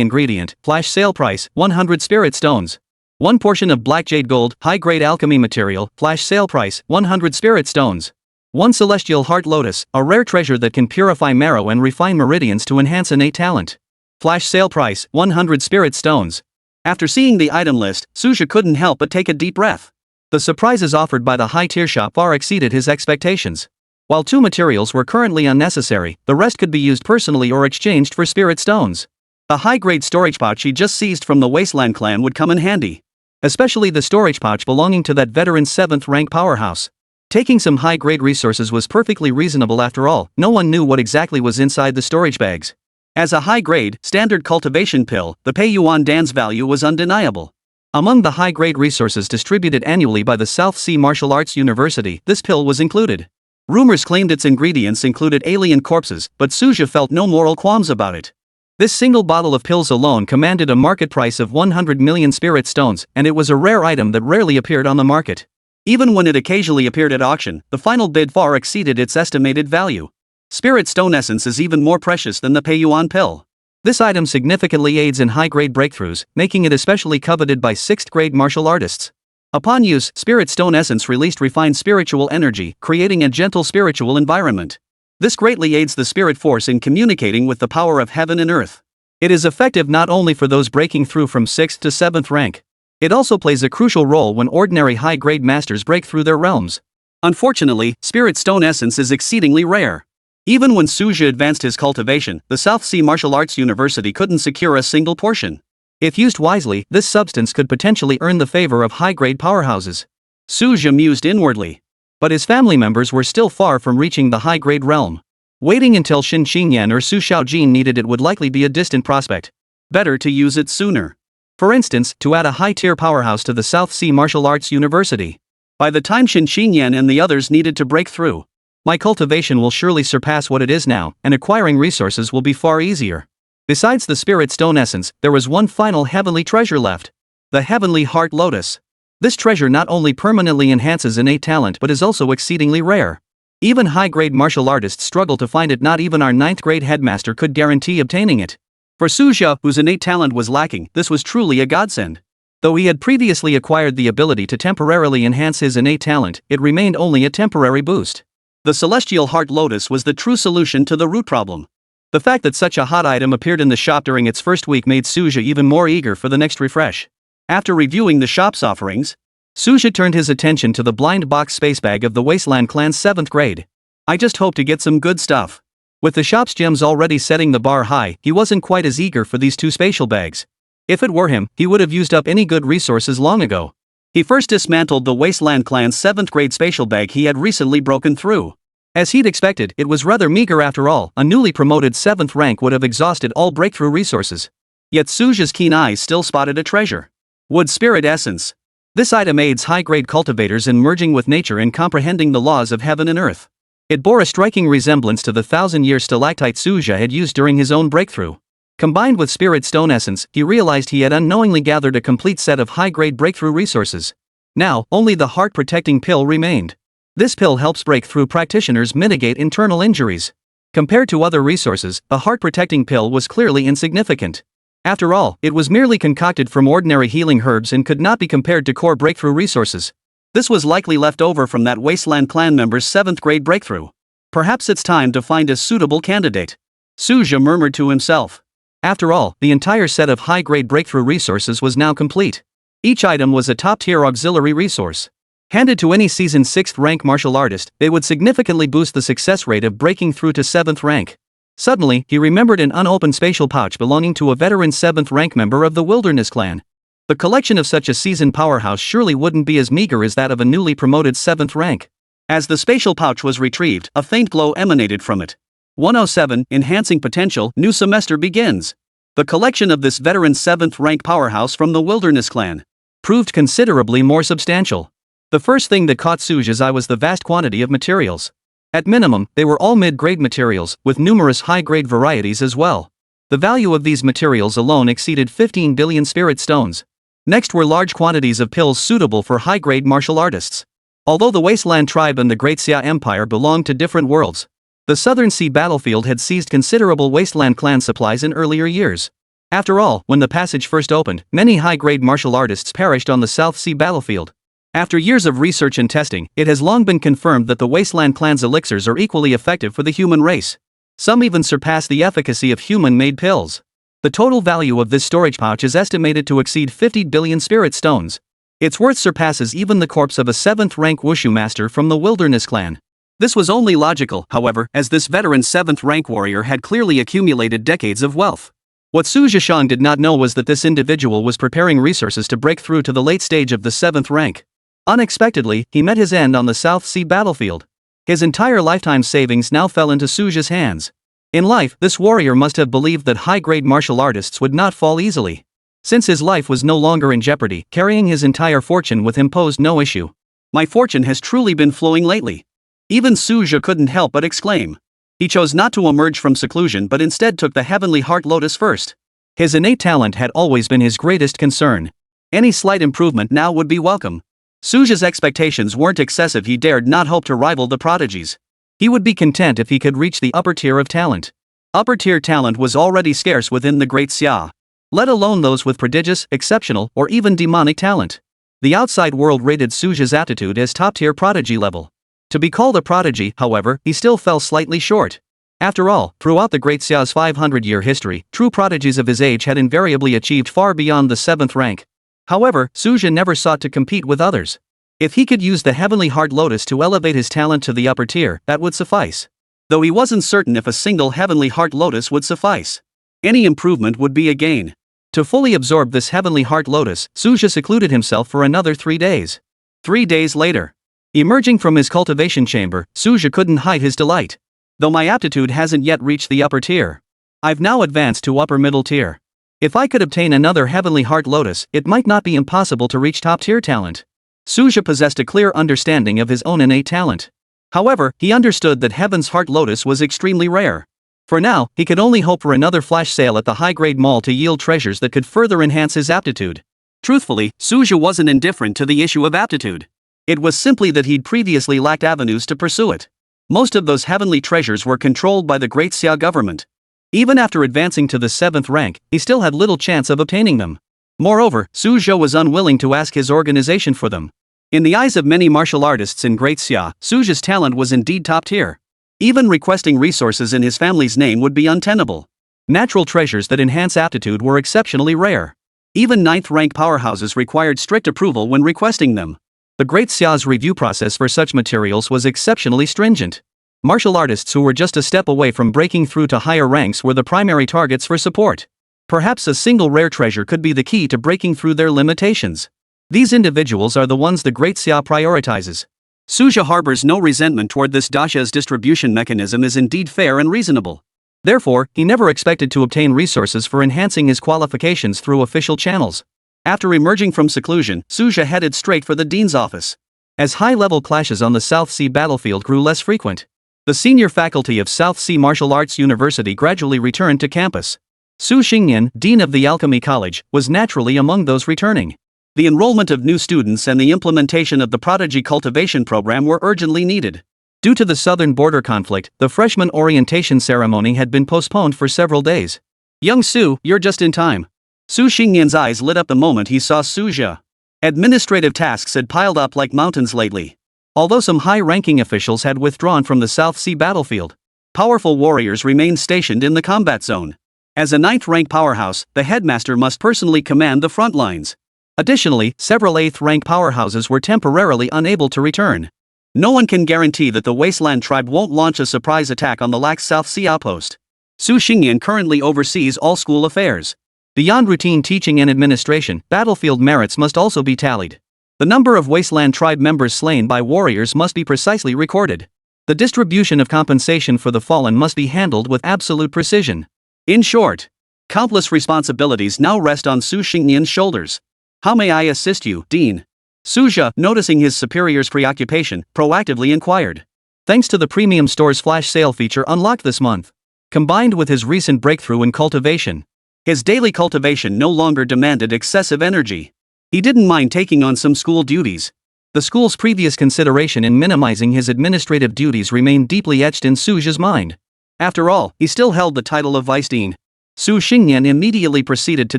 ingredient, flash sale price, 100 spirit stones. One portion of black jade gold, high-grade alchemy material, flash sale price, 100 spirit stones. One celestial heart lotus, a rare treasure that can purify marrow and refine meridians to enhance innate talent. Flash sale price, 100 spirit stones. After seeing the item list, Suja couldn't help but take a deep breath. The surprises offered by the high-tier shop far exceeded his expectations. While 2 materials were currently unnecessary, the rest could be used personally or exchanged for spirit stones. The high-grade storage pouch he just seized from the Wasteland clan would come in handy. Especially the storage pouch belonging to that veteran 7th rank powerhouse. Taking some high-grade resources was perfectly reasonable after all, no one knew what exactly was inside the storage bags. As a high-grade, standard cultivation pill, the Pei Yuan Dan's value was undeniable. Among the high-grade resources distributed annually by the South Sea Martial Arts University, this pill was included. Rumors claimed its ingredients included alien corpses, but Suja felt no moral qualms about it. This single bottle of pills alone commanded a market price of 100 million spirit stones, and it was a rare item that rarely appeared on the market. Even when it occasionally appeared at auction, the final bid far exceeded its estimated value. Spirit stone essence is even more precious than the Pei Yuan pill. This item significantly aids in high-grade breakthroughs, making it especially coveted by 6th-grade martial artists. Upon use, spirit stone essence released refined spiritual energy, creating a gentle spiritual environment. This greatly aids the spirit force in communicating with the power of heaven and earth. It is effective not only for those breaking through from 6th to 7th rank. It also plays a crucial role when ordinary high-grade masters break through their realms. Unfortunately, spirit stone essence is exceedingly rare. Even when Suja advanced his cultivation, the South Sea Martial Arts University couldn't secure a single portion. If used wisely, this substance could potentially earn the favor of high-grade powerhouses. Suja mused inwardly. But his family members were still far from reaching the high-grade realm. Waiting until Shin Xingyan or Su Shaojin needed it would likely be a distant prospect. Better to use it sooner. For instance, to add a high-tier powerhouse to the South Sea Martial Arts University. By the time Shin Xingyan and the others needed to break through, my cultivation will surely surpass what it is now, and acquiring resources will be far easier. Besides the spirit stone essence, there was one final heavenly treasure left. The heavenly heart lotus. This treasure not only permanently enhances innate talent but is also exceedingly rare. Even high-grade martial artists struggle to find it. Not even our 9th-grade headmaster could guarantee obtaining it. For Suja, whose innate talent was lacking, this was truly a godsend. Though he had previously acquired the ability to temporarily enhance his innate talent, it remained only a temporary boost. The celestial heart lotus was the true solution to the root problem. The fact that such a hot item appeared in the shop during its first week made Suja even more eager for the next refresh. After reviewing the shop's offerings, Suja turned his attention to the blind box space bag of the Wasteland clan's 7th grade. I just hope to get some good stuff. With the shop's gems already setting the bar high, he wasn't quite as eager for these 2 spatial bags. If it were him, he would have used up any good resources long ago. He first dismantled the Wasteland clan's 7th grade spatial bag he had recently broken through. As he'd expected, it was rather meager after all. A newly promoted 7th rank would have exhausted all breakthrough resources. Yet Suja's keen eyes still spotted a treasure. Wood spirit essence. This item aids high-grade cultivators in merging with nature and comprehending the laws of heaven and earth. It bore a striking resemblance to the 1,000-year stalactite Suja had used during his own breakthrough. Combined with spirit stone essence, he realized he had unknowingly gathered a complete set of high-grade breakthrough resources. Now, only the heart-protecting pill remained. This pill helps breakthrough practitioners mitigate internal injuries. Compared to other resources, the heart-protecting pill was clearly insignificant. After all, it was merely concocted from ordinary healing herbs and could not be compared to core breakthrough resources. This was likely left over from that Wasteland clan member's 7th grade breakthrough. Perhaps it's time to find a suitable candidate. Suja murmured to himself. After all, the entire set of high-grade breakthrough resources was now complete. Each item was a top-tier auxiliary resource. Handed to any seasoned 6th rank martial artist, they would significantly boost the success rate of breaking through to 7th rank. Suddenly, he remembered an unopened spatial pouch belonging to a veteran 7th rank member of the Wilderness clan. The collection of such a seasoned powerhouse surely wouldn't be as meager as that of a newly promoted 7th rank. As the spatial pouch was retrieved, a faint glow emanated from it. 107, Enhancing Potential, New Semester Begins. The collection of this veteran 7th rank powerhouse from the Wilderness clan proved considerably more substantial. The first thing that caught Suja's eye was the vast quantity of materials. At minimum, they were all mid-grade materials, with numerous high-grade varieties as well. The value of these materials alone exceeded 15 billion spirit stones. Next were large quantities of pills suitable for high-grade martial artists. Although the Wasteland tribe and the Great Xia Empire belonged to different worlds, the Southern Sea battlefield had seized considerable Wasteland clan supplies in earlier years. After all, when the passage first opened, many high-grade martial artists perished on the South Sea battlefield. After years of research and testing, it has long been confirmed that the Wasteland clan's elixirs are equally effective for the human race. Some even surpass the efficacy of human-made pills. The total value of this storage pouch is estimated to exceed 50 billion spirit stones. Its worth surpasses even the corpse of a 7th-rank wushu master from the Wilderness clan. This was only logical, however, as this veteran 7th-rank warrior had clearly accumulated decades of wealth. What Su Zhishang did not know was that this individual was preparing resources to break through to the late stage of the 7th rank. Unexpectedly, he met his end on the South Sea battlefield. His entire lifetime savings now fell into Suja's hands. In life, this warrior must have believed that high-grade martial artists would not fall easily. Since his life was no longer in jeopardy, carrying his entire fortune with him posed no issue. My fortune has truly been flowing lately. Even Suja couldn't help but exclaim. He chose not to emerge from seclusion but instead took the heavenly heart lotus first. His innate talent had always been his greatest concern. Any slight improvement now would be welcome. Suja's expectations weren't excessive. He dared not hope to rival the prodigies. He would be content if he could reach the upper tier of talent. Upper tier talent was already scarce within the Great Xia, let alone those with prodigious, exceptional, or even demonic talent. The outside world rated Suja's aptitude as top-tier prodigy level. To be called a prodigy, however, he still fell slightly short. After all, throughout the Great Xia's 500-year history, true prodigies of his age had invariably achieved far beyond the 7th rank. However, Suja never sought to compete with others. If he could use the heavenly heart lotus to elevate his talent to the upper tier, that would suffice. Though he wasn't certain if a single heavenly heart lotus would suffice. Any improvement would be a gain. To fully absorb this heavenly heart lotus, Suja secluded himself for another 3 days. 3 days later, emerging from his cultivation chamber, Suja couldn't hide his delight. Though my aptitude hasn't yet reached the upper tier, I've now advanced to upper middle tier. If I could obtain another heavenly heart lotus, it might not be impossible to reach top tier talent. Suja possessed a clear understanding of his own innate talent. However, he understood that Heaven's Heart Lotus was extremely rare. For now, he could only hope for another flash sale at the high-grade mall to yield treasures that could further enhance his aptitude. Truthfully, Suja wasn't indifferent to the issue of aptitude. It was simply that he'd previously lacked avenues to pursue it. Most of those heavenly treasures were controlled by the Great Xia government. Even after advancing to the 7th rank, he still had little chance of obtaining them. Moreover, Suja was unwilling to ask his organization for them. In the eyes of many martial artists in Great Xia, Suja's talent was indeed top tier. Even requesting resources in his family's name would be untenable. Natural treasures that enhance aptitude were exceptionally rare. Even 9th rank powerhouses required strict approval when requesting them. The Great Xia's review process for such materials was exceptionally stringent. Martial artists who were just a step away from breaking through to higher ranks were the primary targets for support. Perhaps a single rare treasure could be the key to breaking through their limitations. These individuals are the ones the Great Xia prioritizes. Suja harbors no resentment toward this dasha's distribution mechanism is indeed fair and reasonable. Therefore, he never expected to obtain resources for enhancing his qualifications through official channels. After emerging from seclusion, Suja headed straight for the dean's office. As high-level clashes on the South Sea battlefield grew less frequent, the senior faculty of South Sea Martial Arts University gradually returned to campus. Su Xingyan, dean of the Alchemy College, was naturally among those returning. The enrollment of new students and the implementation of the Prodigy Cultivation program were urgently needed. Due to the southern border conflict, the freshman orientation ceremony had been postponed for several days. Young Su, you're just in time. Su Xingyan's eyes lit up the moment he saw Suja. Administrative tasks had piled up like mountains lately. Although some high-ranking officials had withdrawn from the South Sea battlefield, powerful warriors remained stationed in the combat zone. As a 9th rank powerhouse, the headmaster must personally command the front lines. Additionally, several 8th rank powerhouses were temporarily unable to return. No one can guarantee that the Wasteland tribe won't launch a surprise attack on the lax South Sea outpost. Su Xingyan currently oversees all school affairs. Beyond routine teaching and administration, battlefield merits must also be tallied. The number of Wasteland tribe members slain by warriors must be precisely recorded. The distribution of compensation for the fallen must be handled with absolute precision. In short, countless responsibilities now rest on Su Xingyan's shoulders. How may I assist you, Dean? Suja, noticing his superior's preoccupation, proactively inquired. Thanks to the premium store's flash sale feature unlocked this month, combined with his recent breakthrough in cultivation, his daily cultivation no longer demanded excessive energy. He didn't mind taking on some school duties. The school's previous consideration in minimizing his administrative duties remained deeply etched in Suja's mind. After all, he still held the title of vice dean. Su Xingyan immediately proceeded to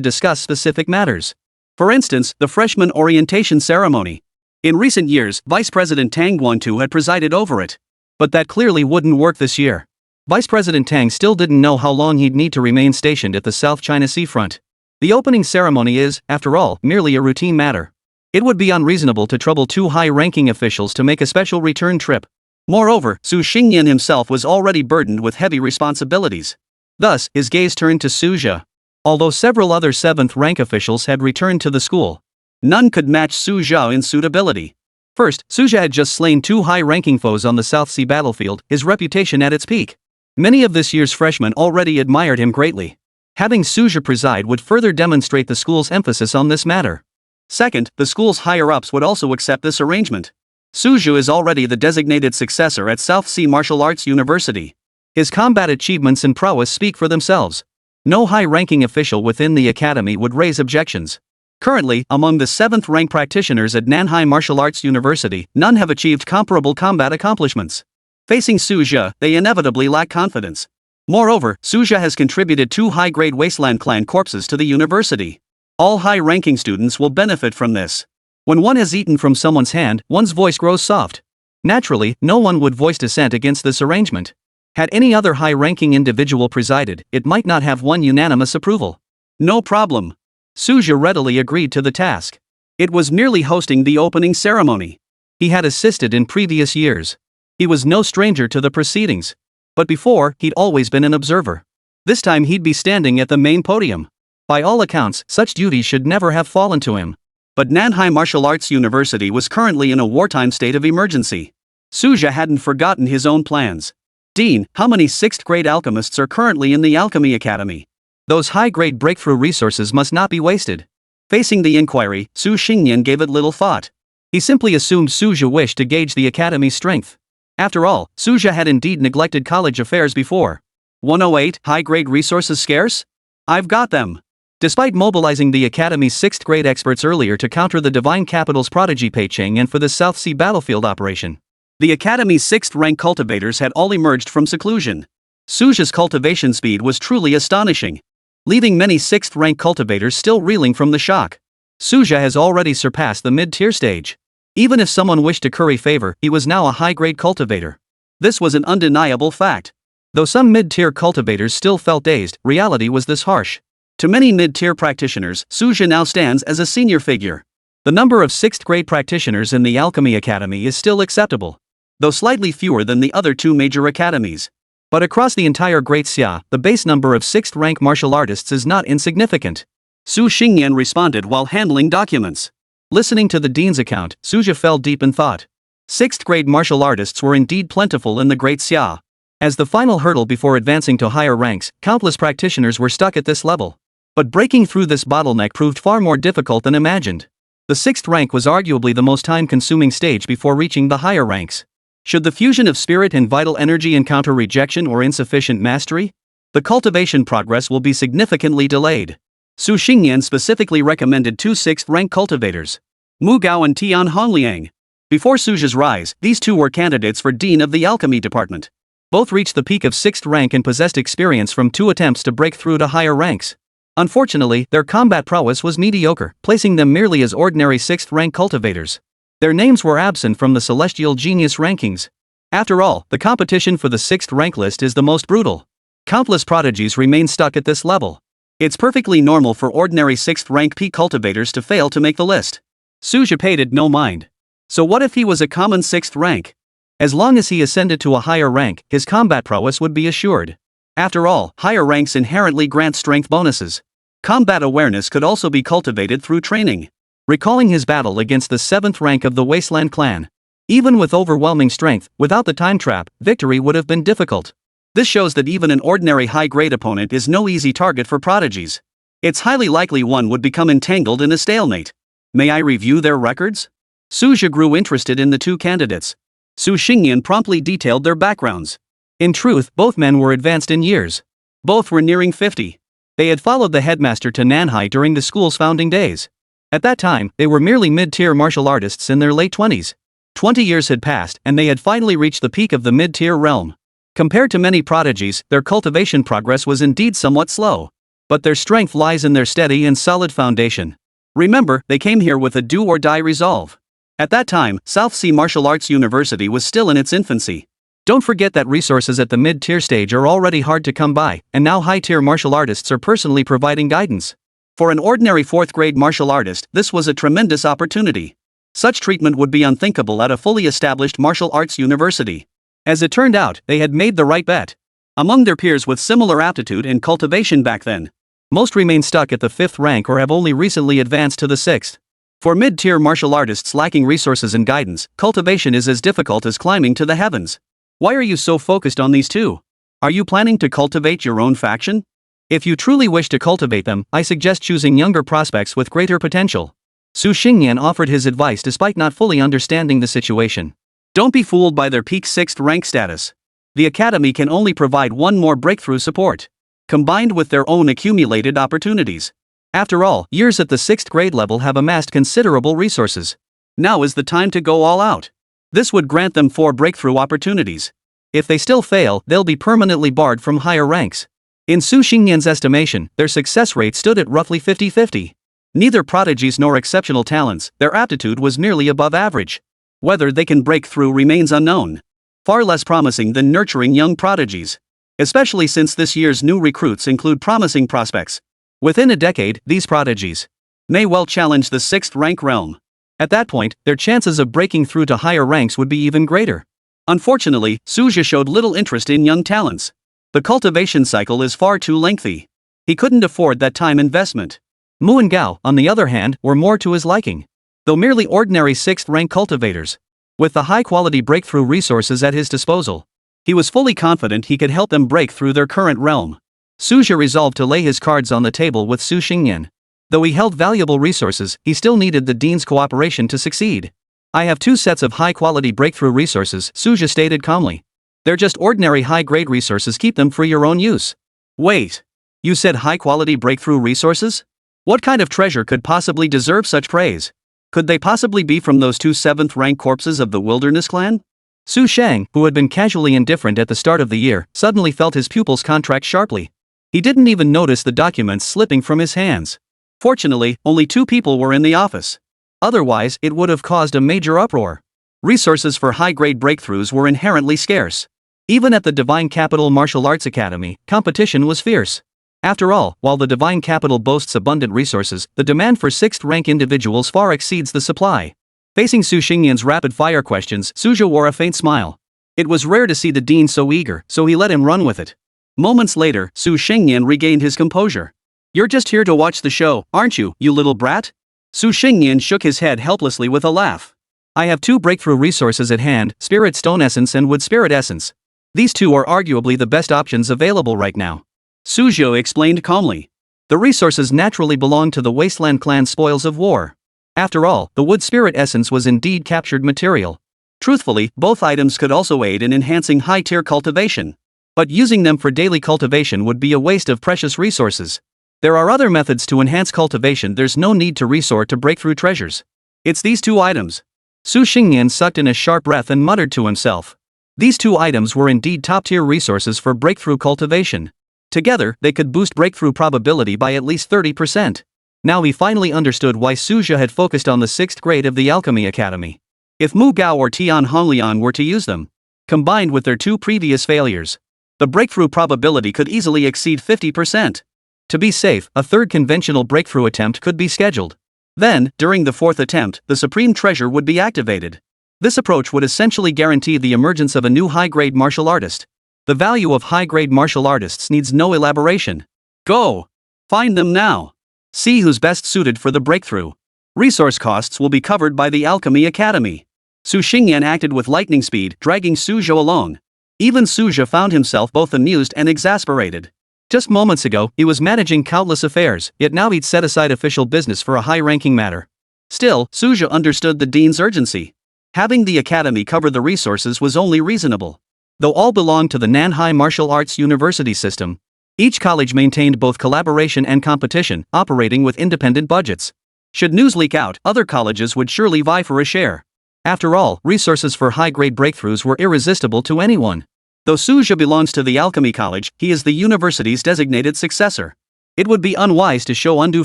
discuss specific matters. For instance, the freshman orientation ceremony. In recent years, Vice President Tang Guantu had presided over it. But that clearly wouldn't work this year. Vice President Tang still didn't know how long he'd need to remain stationed at the South China Sea front. The opening ceremony is, after all, merely a routine matter. It would be unreasonable to trouble two high-ranking officials to make a special return trip. Moreover, Su Xingyan himself was already burdened with heavy responsibilities. Thus, his gaze turned to Suja. Although several other 7th-rank officials had returned to the school, none could match Suja in suitability. First, Suja had just slain 2 high-ranking foes on the South Sea battlefield, his reputation at its peak. Many of this year's freshmen already admired him greatly. Having Suja preside would further demonstrate the school's emphasis on this matter. Second, the school's higher-ups would also accept this arrangement. Suja is already the designated successor at South Sea Martial Arts University. His combat achievements and prowess speak for themselves. No high-ranking official within the academy would raise objections. Currently, among the 7th-rank practitioners at Nanhai Martial Arts University, none have achieved comparable combat accomplishments. Facing Suja, they inevitably lack confidence. Moreover, Suja has contributed 2 high-grade Wasteland clan corpses to the university. All high-ranking students will benefit from this. When one has eaten from someone's hand, one's voice grows soft. Naturally, no one would voice dissent against this arrangement. Had any other high-ranking individual presided, it might not have won unanimous approval. No problem. Suja readily agreed to the task. It was merely hosting the opening ceremony. He had assisted in previous years. He was no stranger to the proceedings. But before, he'd always been an observer. This time he'd be standing at the main podium. By all accounts, such duties should never have fallen to him. But Nanhai Martial Arts University was currently in a wartime state of emergency. Suja hadn't forgotten his own plans. Dean, how many 6th-grade alchemists are currently in the Alchemy Academy? Those high-grade breakthrough resources must not be wasted. Facing the inquiry, Su Xingyan gave it little thought. He simply assumed Suja wished to gauge the academy's strength. After all, Suja had indeed neglected college affairs before. 108, high-grade resources scarce? I've got them. Despite mobilizing the academy's 6th-grade experts earlier to counter the Divine Capital's prodigy Peicheng and for the South Sea battlefield operation, the academy's 6th-rank cultivators had all emerged from seclusion. Suja's cultivation speed was truly astonishing, leaving many 6th-rank cultivators still reeling from the shock. Suja has already surpassed the mid-tier stage. Even if someone wished to curry favor, he was now a high-grade cultivator. This was an undeniable fact. Though some mid-tier cultivators still felt dazed, reality was this harsh. To many mid-tier practitioners, Suja now stands as a senior figure. The number of 6th-grade practitioners in the Alchemy Academy is still acceptable, though slightly fewer than the other 2 major academies. But across the entire Great Xia, the base number of 6th-rank martial artists is not insignificant. Su Xingyan responded while handling documents. Listening to the dean's account, Suja fell deep in thought. 6th-grade martial artists were indeed plentiful in the Great Xia. As the final hurdle before advancing to higher ranks, countless practitioners were stuck at this level. But breaking through this bottleneck proved far more difficult than imagined. The 6th rank was arguably the most time-consuming stage before reaching the higher ranks. Should the fusion of spirit and vital energy encounter rejection or insufficient mastery, the cultivation progress will be significantly delayed. Su Xingyan specifically recommended 2 6th-rank cultivators, Mu Gao and Tian Hongliang. Before Suja's rise, these 2 were candidates for Dean of the Alchemy Department. Both reached the peak of 6th rank and possessed experience from 2 attempts to break through to higher ranks. Unfortunately, their combat prowess was mediocre, placing them merely as ordinary 6th-rank cultivators. Their names were absent from the Celestial Genius rankings. After all, the competition for the 6th rank list is the most brutal. Countless prodigies remain stuck at this level. It's perfectly normal for ordinary 6th rank peak cultivators to fail to make the list. Suja paid it no mind. So what if he was a common 6th rank? As long as he ascended to a higher rank, his combat prowess would be assured. After all, higher ranks inherently grant strength bonuses. Combat awareness could also be cultivated through training. Recalling his battle against the 7th rank of the Wasteland clan. Even with overwhelming strength, without the time trap, victory would have been difficult. This shows that even an ordinary high-grade opponent is no easy target for prodigies. It's highly likely one would become entangled in a stalemate. May I review their records? Suja grew interested in the 2 candidates. Su Xingyan promptly detailed their backgrounds. In truth, both men were advanced in years. Both were nearing 50. They had followed the headmaster to Nanhai during the school's founding days. At that time, they were merely mid-tier martial artists in their late 20s. 20 years had passed and they had finally reached the peak of the mid-tier realm. Compared to many prodigies, their cultivation progress was indeed somewhat slow. But their strength lies in their steady and solid foundation. Remember, they came here with a do-or-die resolve. At that time, South Sea Martial Arts University was still in its infancy. Don't forget that resources at the mid-tier stage are already hard to come by, and now high-tier martial artists are personally providing guidance. For an ordinary 4th grade martial artist, this was a tremendous opportunity. Such treatment would be unthinkable at a fully established martial arts university. As it turned out, they had made the right bet. Among their peers with similar aptitude in cultivation back then, most remain stuck at the 5th rank or have only recently advanced to the 6th. For mid-tier martial artists lacking resources and guidance, cultivation is as difficult as climbing to the heavens. Why are you so focused on these two? Are you planning to cultivate your own faction? If you truly wish to cultivate them, I suggest choosing younger prospects with greater potential. Su Xingyan offered his advice despite not fully understanding the situation. Don't be fooled by their peak 6th rank status. The academy can only provide one more breakthrough support, combined with their own accumulated opportunities. After all, years at the 6th grade level have amassed considerable resources. Now is the time to go all out. This would grant them 4 breakthrough opportunities. If they still fail, they'll be permanently barred from higher ranks. In Su Xingyan's estimation, their success rate stood at roughly 50-50. Neither prodigies nor exceptional talents, their aptitude was merely above average. Whether they can break through remains unknown. Far less promising than nurturing young prodigies. Especially since this year's new recruits include promising prospects. Within a decade, these prodigies may well challenge the 6th rank realm. At that point, their chances of breaking through to higher ranks would be even greater. Unfortunately, Suja showed little interest in young talents. The cultivation cycle is far too lengthy. He couldn't afford that time investment. Mu and Gao, on the other hand, were more to his liking. Though merely ordinary 6th rank cultivators, with the high-quality breakthrough resources at his disposal, he was fully confident he could help them break through their current realm. Suja resolved to lay his cards on the table with Su Xingyan. Though he held valuable resources, he still needed the dean's cooperation to succeed. I have 2 sets of high-quality breakthrough resources, Suja stated calmly. They're just ordinary high-grade resources, keep them for your own use. Wait. You said high-quality breakthrough resources? What kind of treasure could possibly deserve such praise? Could they possibly be from those 2 7th-rank corpses of the Wilderness clan? Su Shang, who had been casually indifferent at the start of the year, suddenly felt his pupil's contract sharply. He didn't even notice the documents slipping from his hands. Fortunately, only 2 people were in the office. Otherwise, it would have caused a major uproar. Resources for high-grade breakthroughs were inherently scarce. Even at the Divine Capital Martial Arts Academy, competition was fierce. After all, while the Divine Capital boasts abundant resources, the demand for 6th-rank individuals far exceeds the supply. Facing Su Xingyan's rapid-fire questions, Suja wore a faint smile. It was rare to see the dean so eager, so he let him run with it. Moments later, Su Xingyan regained his composure. You're just here to watch the show, aren't you, you little brat? Su Xingyan shook his head helplessly with a laugh. I have 2 breakthrough resources at hand, Spirit Stone Essence and Wood Spirit Essence. These 2 are arguably the best options available right now. Suzhou explained calmly. The resources naturally belong to the Wasteland clan's spoils of war. After all, the Wood Spirit Essence was indeed captured material. Truthfully, both items could also aid in enhancing high-tier cultivation. But using them for daily cultivation would be a waste of precious resources. There are other methods to enhance cultivation, there's no need to resort to breakthrough treasures. It's these 2 items. Su Xingyan sucked in a sharp breath and muttered to himself. These 2 items were indeed top-tier resources for breakthrough cultivation. Together, they could boost breakthrough probability by at least 30%. Now he finally understood why Suja had focused on the 6th grade of the Alchemy Academy. If Mu Gao or Tian Honglian were to use them, combined with their 2 previous failures, the breakthrough probability could easily exceed 50%. To be safe, a 3rd conventional breakthrough attempt could be scheduled. Then, during the 4th attempt, the Supreme Treasure would be activated. This approach would essentially guarantee the emergence of a new high-grade martial artist. The value of high-grade martial artists needs no elaboration. Go! Find them now. See who's best suited for the breakthrough. Resource costs will be covered by the Alchemy Academy. Su Xingyan acted with lightning speed, dragging Suzhou along. Even Suzhou found himself both amused and exasperated. Just moments ago, he was managing countless affairs, yet now he'd set aside official business for a high-ranking matter. Still, Suzhou understood the dean's urgency. Having the academy cover the resources was only reasonable. Though all belonged to the Nanhai Martial Arts University system, each college maintained both collaboration and competition, operating with independent budgets. Should news leak out, other colleges would surely vie for a share. After all, resources for high-grade breakthroughs were irresistible to anyone. Though Suja belongs to the Alchemy College, he is the university's designated successor. It would be unwise to show undue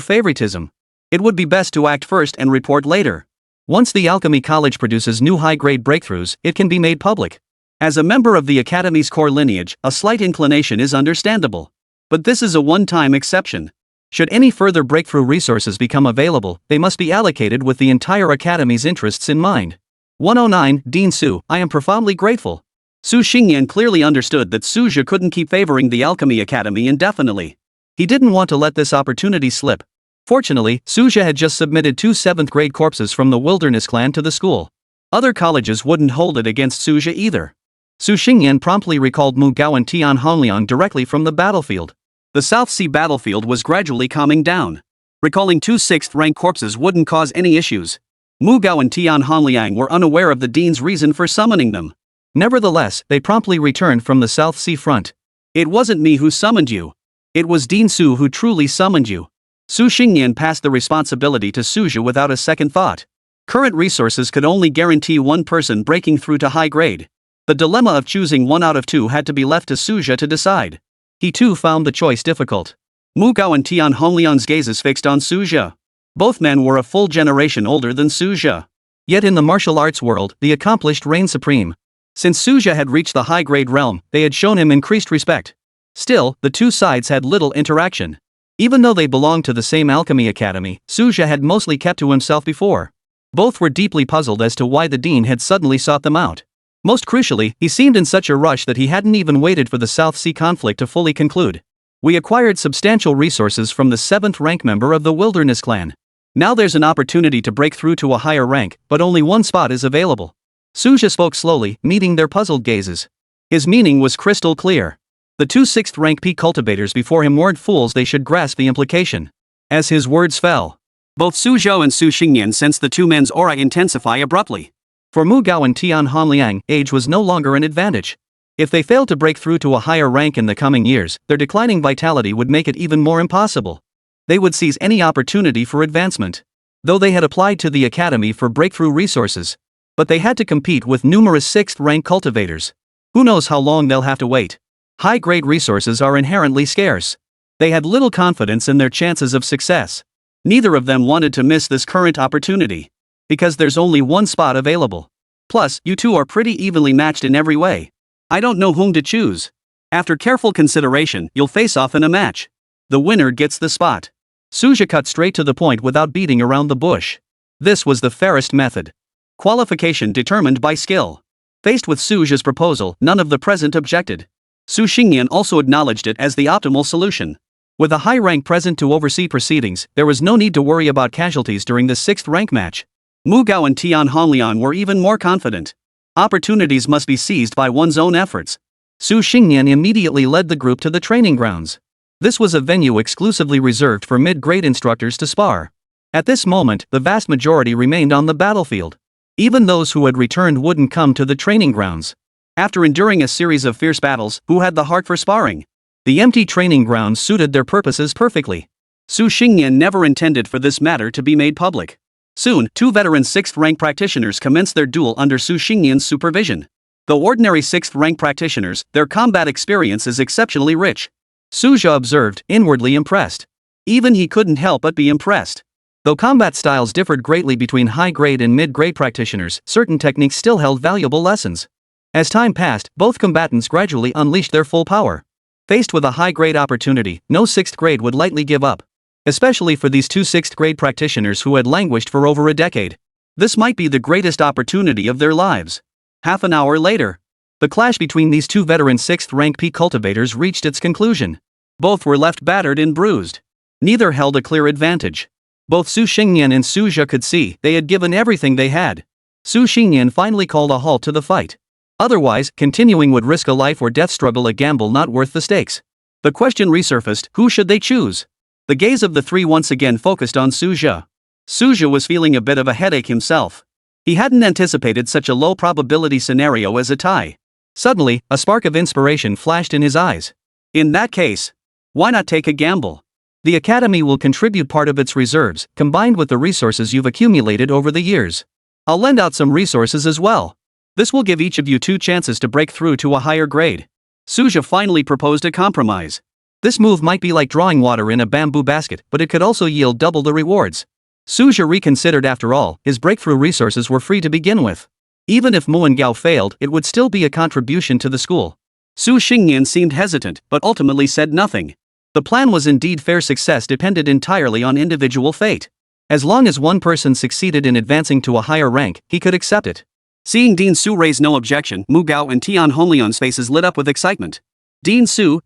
favoritism. It would be best to act first and report later. Once the Alchemy College produces new high-grade breakthroughs, it can be made public. As a member of the Academy's core lineage, a slight inclination is understandable. But this is a one-time exception. Should any further breakthrough resources become available, they must be allocated with the entire Academy's interests in mind. 109, Dean Su, I am profoundly grateful. Su Xingyan clearly understood that Suja couldn't keep favoring the Alchemy Academy indefinitely. He didn't want to let this opportunity slip. Fortunately, Suja had just submitted 2 7th-grade corpses from the Wilderness clan to the school. Other colleges wouldn't hold it against Suja either. Su Xingyan promptly recalled Mu Gao and Tian Hongliang directly from the battlefield. The South Sea battlefield was gradually calming down. Recalling 2 6th-rank corpses wouldn't cause any issues. Mu Gao and Tian Hongliang were unaware of the dean's reason for summoning them. Nevertheless, they promptly returned from the South Sea front. It wasn't me who summoned you. It was Dean Su who truly summoned you. Su Xingyan passed the responsibility to Suja without a second thought. Current resources could only guarantee one person breaking through to high grade. The dilemma of choosing 1 out of 2 had to be left to Suja to decide. He too found the choice difficult. Mu Gao and Tian Hongliang's gazes fixed on Suja. Both men were a full generation older than Suja. Yet in the martial arts world, the accomplished reigned supreme. Since Suja had reached the high-grade realm, they had shown him increased respect. Still, the two sides had little interaction. Even though they belonged to the same alchemy academy, Suja had mostly kept to himself before. Both were deeply puzzled as to why the dean had suddenly sought them out. Most crucially, he seemed in such a rush that he hadn't even waited for the South Sea conflict to fully conclude. We acquired substantial resources from the 7th rank member of the Wilderness clan. Now there's an opportunity to break through to a higher rank, but only one spot is available. Suja spoke slowly, meeting their puzzled gazes. His meaning was crystal clear. The 2 6th rank peak cultivators before him weren't fools, they should grasp the implication. As his words fell, both Su Zhou and Su Xingyan sensed the two men's aura intensify abruptly. For Mu Gao and Tian Hongliang, age was no longer an advantage. If they failed to break through to a higher rank in the coming years, their declining vitality would make it even more impossible. They would seize any opportunity for advancement. Though they had applied to the academy for breakthrough resources, but they had to compete with numerous 6th rank cultivators. Who knows how long they'll have to wait. High-grade resources are inherently scarce. They had little confidence in their chances of success. Neither of them wanted to miss this current opportunity. Because there's only one spot available. Plus, you two are pretty evenly matched in every way. I don't know whom to choose. After careful consideration, you'll face off in a match. The winner gets the spot. Suja cut straight to the point without beating around the bush. This was the fairest method. Qualification determined by skill. Faced with Suja's proposal, none of the present objected. Su Xingyan also acknowledged it as the optimal solution. With a high rank present to oversee proceedings, there was no need to worry about casualties during the 6th rank match. Mu Gao and Tian Hongliang were even more confident. Opportunities must be seized by one's own efforts. Su Xingyan immediately led the group to the training grounds. This was a venue exclusively reserved for mid-grade instructors to spar. At this moment, the vast majority remained on the battlefield. Even those who had returned wouldn't come to the training grounds. After enduring a series of fierce battles, who had the heart for sparring? The empty training grounds suited their purposes perfectly. Su Xingyan never intended for this matter to be made public. Soon, 2 veteran 6th rank practitioners commenced their duel under Su Xingyan's supervision. Though ordinary 6th rank practitioners, their combat experience is exceptionally rich. Suja observed, inwardly impressed. Even he couldn't help but be impressed. Though combat styles differed greatly between high-grade and mid-grade practitioners, certain techniques still held valuable lessons. As time passed, both combatants gradually unleashed their full power. Faced with a high-grade opportunity, no 6th grade would lightly give up. Especially for these 2 6th grade practitioners who had languished for over a decade. This might be the greatest opportunity of their lives. Half an hour later, the clash between these 2 veteran 6th rank peak cultivators reached its conclusion. Both were left battered and bruised. Neither held a clear advantage. Both Su Xingyan and Suja could see they had given everything they had. Su Xingyan finally called a halt to the fight. Otherwise, continuing would risk a life or death struggle, a gamble not worth the stakes. The question resurfaced, who should they choose? The gaze of the three once again focused on Suja. Suja was feeling a bit of a headache himself. He hadn't anticipated such a low probability scenario as a tie. Suddenly, a spark of inspiration flashed in his eyes. In that case, why not take a gamble? The academy will contribute part of its reserves, combined with the resources you've accumulated over the years. I'll lend out some resources as well. This will give each of you 2 chances to break through to a higher grade. Suja finally proposed a compromise. This move might be like drawing water in a bamboo basket, but it could also yield double the rewards. Suja reconsidered. After all, his breakthrough resources were free to begin with. Even if Mu and Gao failed, it would still be a contribution to the school. Su Xingyan seemed hesitant, but ultimately said nothing. The plan was indeed fair. Success depended entirely on individual fate. As long as one person succeeded in advancing to a higher rank, he could accept it. Seeing Dean Su raise no objection, Mu Gao and Tian Honglion's faces lit up with excitement. Dean Su.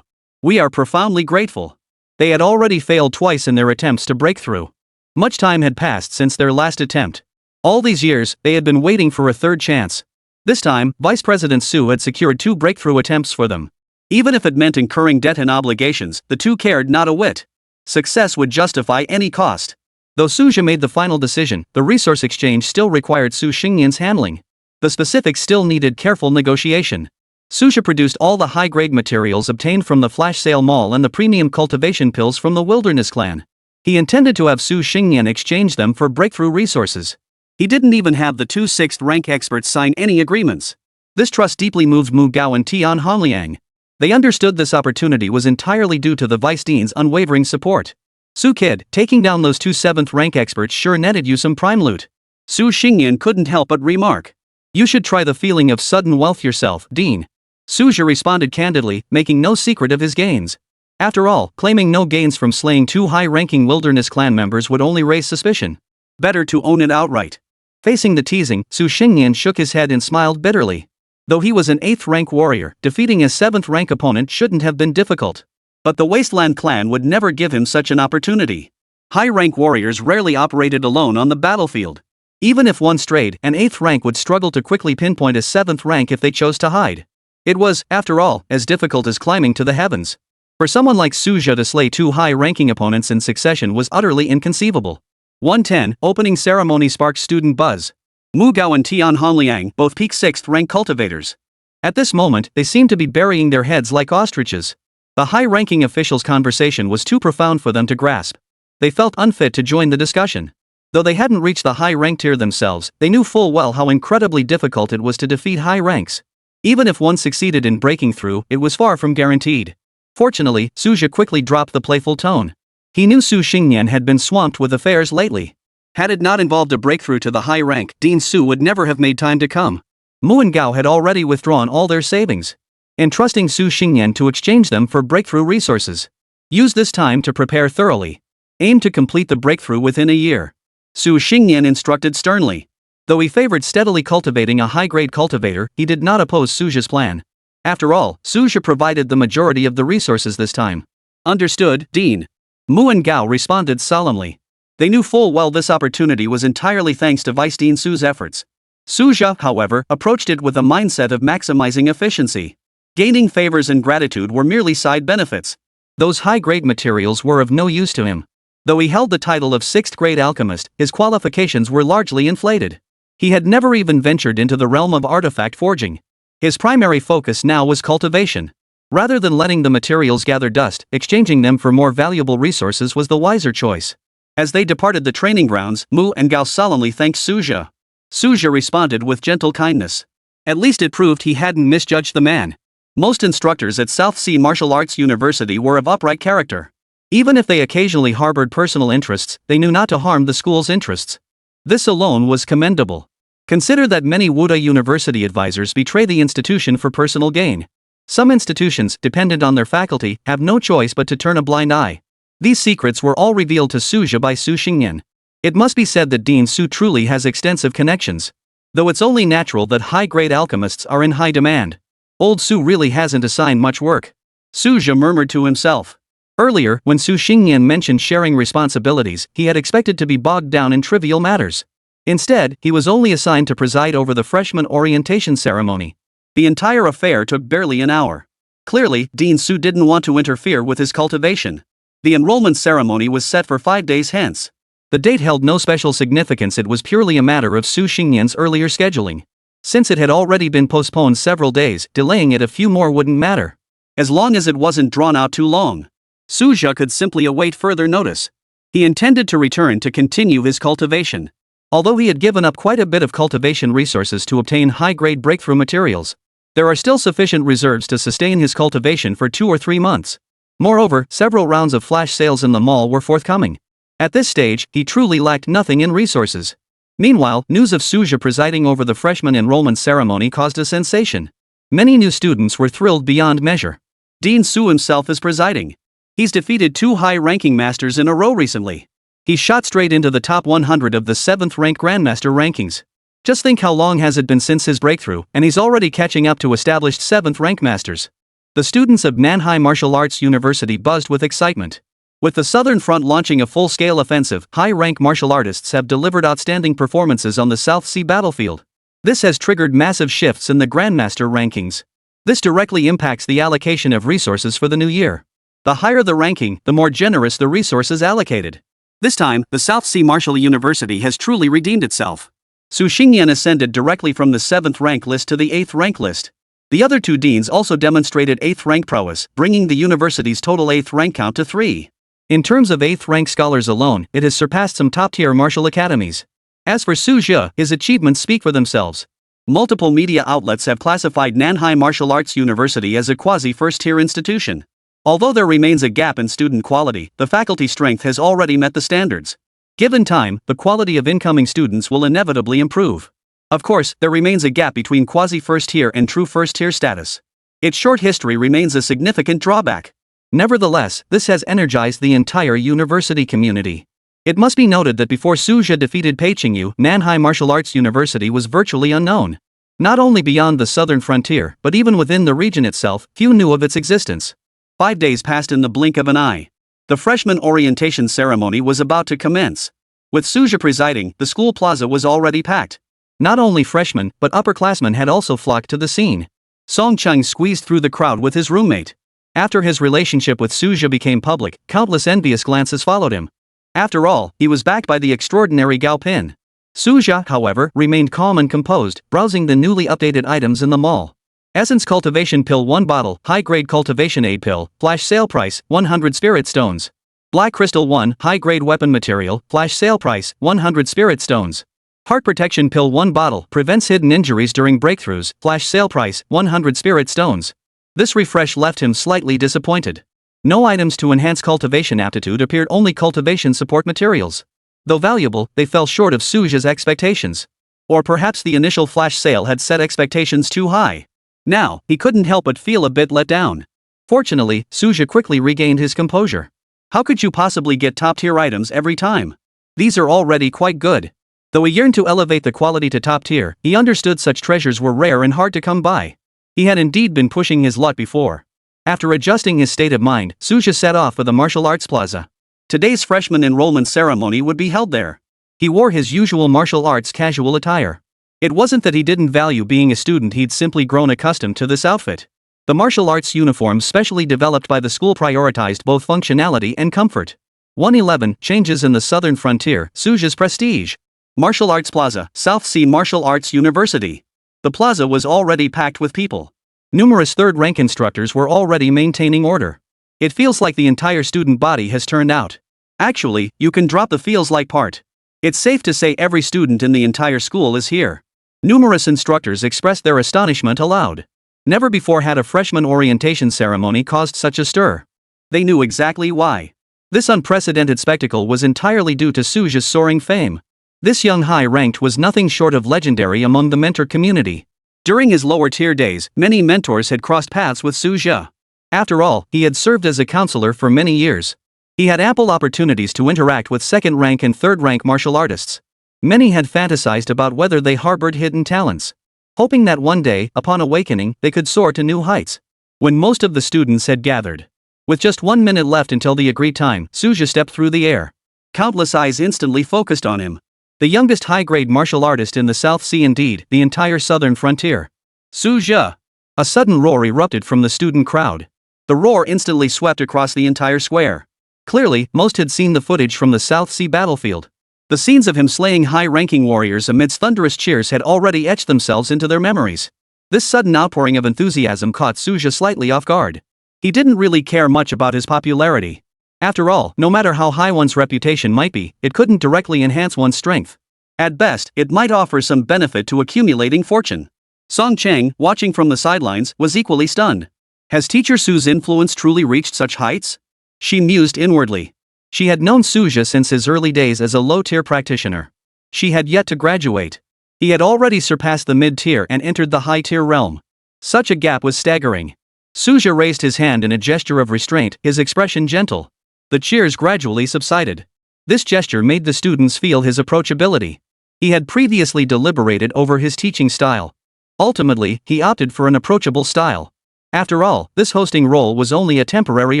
We are profoundly grateful. They had already failed twice in their attempts to break through. Much time had passed since their last attempt. All these years, they had been waiting for a third chance. This time, Vice President Su had secured 2 breakthrough attempts for them. Even if it meant incurring debt and obligations, the two cared not a whit. Success would justify any cost. Though Suja made the final decision, the resource exchange still required Su Xingyan's handling. The specifics still needed careful negotiation. Suja produced all the high-grade materials obtained from the flash sale mall and the premium cultivation pills from the Wilderness clan. He intended to have Su Xingyan exchange them for breakthrough resources. He didn't even have the 2 6th-rank experts sign any agreements. This trust deeply moved Mu Gao and Tian Hongliang. They understood this opportunity was entirely due to the Vice Dean's unwavering support. Su Kid, taking down those 2 7th-rank experts sure netted you some prime loot. Su Xingyan couldn't help but remark. You should try the feeling of sudden wealth yourself, Dean. Suja responded candidly, making no secret of his gains. After all, claiming no gains from slaying 2 high-ranking Wilderness clan members would only raise suspicion. Better to own it outright. Facing the teasing, Su Xingyan shook his head and smiled bitterly. Though he was an 8th-rank warrior, defeating a 7th-rank opponent shouldn't have been difficult. But the Wasteland clan would never give him such an opportunity. High-rank warriors rarely operated alone on the battlefield. Even if one strayed, an 8th rank would struggle to quickly pinpoint a 7th rank if they chose to hide. It was, after all, as difficult as climbing to the heavens. For someone like Suja to slay 2 high-ranking opponents in succession was utterly inconceivable. 110, opening ceremony sparked student buzz. Mu Gao and Tian Hongliang, both peak 6th-rank cultivators. At this moment, they seemed to be burying their heads like ostriches. The high-ranking officials' conversation was too profound for them to grasp. They felt unfit to join the discussion. Though they hadn't reached the high-rank tier themselves, they knew full well how incredibly difficult it was to defeat high ranks. Even if one succeeded in breaking through, it was far from guaranteed. Fortunately, Suja quickly dropped the playful tone. He knew Su Xingyan had been swamped with affairs lately. Had it not involved a breakthrough to the high rank, Dean Su would never have made time to come. Mu and Gao had already withdrawn all their savings, entrusting Su Xingyan to exchange them for breakthrough resources. Use this time to prepare thoroughly. Aim to complete the breakthrough within a year. Su Xingyan instructed sternly. Though he favored steadily cultivating a high-grade cultivator, he did not oppose Suja's plan. After all, Suja provided the majority of the resources this time. Understood, Dean. Mu and Gao responded solemnly. They knew full well this opportunity was entirely thanks to Vice Dean Su's efforts. Suja, however, approached it with a mindset of maximizing efficiency. Gaining favors and gratitude were merely side benefits. Those high-grade materials were of no use to him. Though he held the title of 6th-grade alchemist, his qualifications were largely inflated. He had never even ventured into the realm of artifact forging. His primary focus now was cultivation. Rather than letting the materials gather dust, exchanging them for more valuable resources was the wiser choice. As they departed the training grounds, Mu and Gao solemnly thanked Suja. Suja responded with gentle kindness. At least it proved he hadn't misjudged the man. Most instructors at South Sea Martial Arts University were of upright character. Even if they occasionally harbored personal interests, they knew not to harm the school's interests. This alone was commendable. Consider that many Wuda University advisors betray the institution for personal gain. Some institutions, dependent on their faculty, have no choice but to turn a blind eye. These secrets were all revealed to Suja by Su Xingyan. It must be said that Dean Su truly has extensive connections. Though it's only natural that high-grade alchemists are in high demand. Old Su really hasn't assigned much work. Suja murmured to himself. Earlier, when Su Xingyan mentioned sharing responsibilities, he had expected to be bogged down in trivial matters. Instead, he was only assigned to preside over the freshman orientation ceremony. The entire affair took barely an hour. Clearly, Dean Su didn't want to interfere with his cultivation. The enrollment ceremony was set for 5 days hence. The date held no special significance, it was purely a matter of Su Xingyan's earlier scheduling. Since it had already been postponed several days, delaying it a few more wouldn't matter. As long as it wasn't drawn out too long. Suja could simply await further notice. He intended to return to continue his cultivation. Although he had given up quite a bit of cultivation resources to obtain high-grade breakthrough materials, there are still sufficient reserves to sustain his cultivation for 2 or 3 months. Moreover, several rounds of flash sales in the mall were forthcoming. At this stage, he truly lacked nothing in resources. Meanwhile, news of Suja presiding over the freshman enrollment ceremony caused a sensation. Many new students were thrilled beyond measure. Dean Su himself is presiding. He's defeated 2 high-ranking masters in a row recently. He shot straight into the top 100 of the 7th-ranked Grandmaster rankings. Just think how long has it been since his breakthrough, and he's already catching up to established 7th-rank masters. The students of Manhwa Martial Arts University buzzed with excitement. With the Southern Front launching a full-scale offensive, high-rank martial artists have delivered outstanding performances on the South Sea battlefield. This has triggered massive shifts in the Grandmaster rankings. This directly impacts the allocation of resources for the new year. The higher the ranking, the more generous the resources allocated. This time, the South Sea Martial University has truly redeemed itself. Su Xingyan ascended directly from the 7th rank list to the 8th rank list. The other 2 deans also demonstrated 8th rank prowess, bringing the university's total 8th rank count to 3. In terms of 8th rank scholars alone, it has surpassed some top-tier martial academies. As for Su Jie, his achievements speak for themselves. Multiple media outlets have classified Nanhai Martial Arts University as a quasi-first-tier institution. Although there remains a gap in student quality, the faculty strength has already met the standards. Given time, the quality of incoming students will inevitably improve. Of course, there remains a gap between quasi-first-tier and true first-tier status. Its short history remains a significant drawback. Nevertheless, this has energized the entire university community. It must be noted that before Su Jie defeated Pei Qingyu, Nanhai Martial Arts University was virtually unknown. Not only beyond the southern frontier, but even within the region itself, few knew of its existence. 5 days passed in the blink of an eye. The freshman orientation ceremony was about to commence. With Su Jie presiding, the school plaza was already packed. Not only freshmen, but upperclassmen had also flocked to the scene. Song Chung squeezed through the crowd with his roommate. After his relationship with Su Jie became public, countless envious glances followed him. After all, he was backed by the extraordinary Gao Pin. Su Jie, however, remained calm and composed, browsing the newly updated items in the mall. Essence Cultivation Pill 1 bottle, High-Grade Cultivation Aid Pill, Flash Sale Price, 100 Spirit Stones. Black Crystal 1, High-Grade Weapon Material, Flash Sale Price, 100 Spirit Stones. Heart Protection Pill 1 bottle, Prevents Hidden Injuries During Breakthroughs, Flash Sale Price, 100 Spirit Stones. This refresh left him slightly disappointed. No items to enhance cultivation aptitude appeared, only cultivation support materials. Though valuable, they fell short of Su Jie's expectations. Or perhaps the initial flash sale had set expectations too high. Now, he couldn't help but feel a bit let down. Fortunately, Su Jie quickly regained his composure. How could you possibly get top-tier items every time? These are already quite good. Though he yearned to elevate the quality to top tier, he understood such treasures were rare and hard to come by. He had indeed been pushing his luck before. After adjusting his state of mind, Su Jie set off for the martial arts plaza. Today's freshman enrollment ceremony would be held there. He wore his usual martial arts casual attire. It wasn't that he didn't value being a student, he'd simply grown accustomed to this outfit. The martial arts uniforms specially developed by the school prioritized both functionality and comfort. 111 Changes in the Southern Frontier, Su Jie's Prestige. Martial Arts Plaza, South Sea Martial Arts University. The plaza was already packed with people. Numerous third-rank instructors were already maintaining order. It feels like the entire student body has turned out. Actually, you can drop the feels like part. It's safe to say every student in the entire school is here. Numerous instructors expressed their astonishment aloud. Never before had a freshman orientation ceremony caused such a stir. They knew exactly why. This unprecedented spectacle was entirely due to Su Jie's soaring fame. This young high-ranked was nothing short of legendary among the mentor community. During his lower-tier days, many mentors had crossed paths with Su Jie. After all, he had served as a counselor for many years. He had ample opportunities to interact with second-rank and third-rank martial artists. Many had fantasized about whether they harbored hidden talents, hoping that one day, upon awakening, they could soar to new heights. When most of the students had gathered, with just 1 minute left until the agreed time, Su Jie stepped through the air. Countless eyes instantly focused on him. The youngest high-grade martial artist in the South Sea, indeed, the entire southern frontier. Su Jie! A sudden roar erupted from the student crowd. The roar instantly swept across the entire square. Clearly, most had seen the footage from the South Sea battlefield. The scenes of him slaying high-ranking warriors amidst thunderous cheers had already etched themselves into their memories. This sudden outpouring of enthusiasm caught Su Jie slightly off guard. He didn't really care much about his popularity. After all, no matter how high one's reputation might be, it couldn't directly enhance one's strength. At best, it might offer some benefit to accumulating fortune. Song Chang, watching from the sidelines, was equally stunned. Has Teacher Su's influence truly reached such heights? She mused inwardly. She had known Suja since his early days as a low-tier practitioner. She had yet to graduate. He had already surpassed the mid-tier and entered the high-tier realm. Such a gap was staggering. Suja raised his hand in a gesture of restraint, his expression gentle. The cheers gradually subsided. This gesture made the students feel his approachability. He had previously deliberated over his teaching style. Ultimately, he opted for an approachable style. After all, this hosting role was only a temporary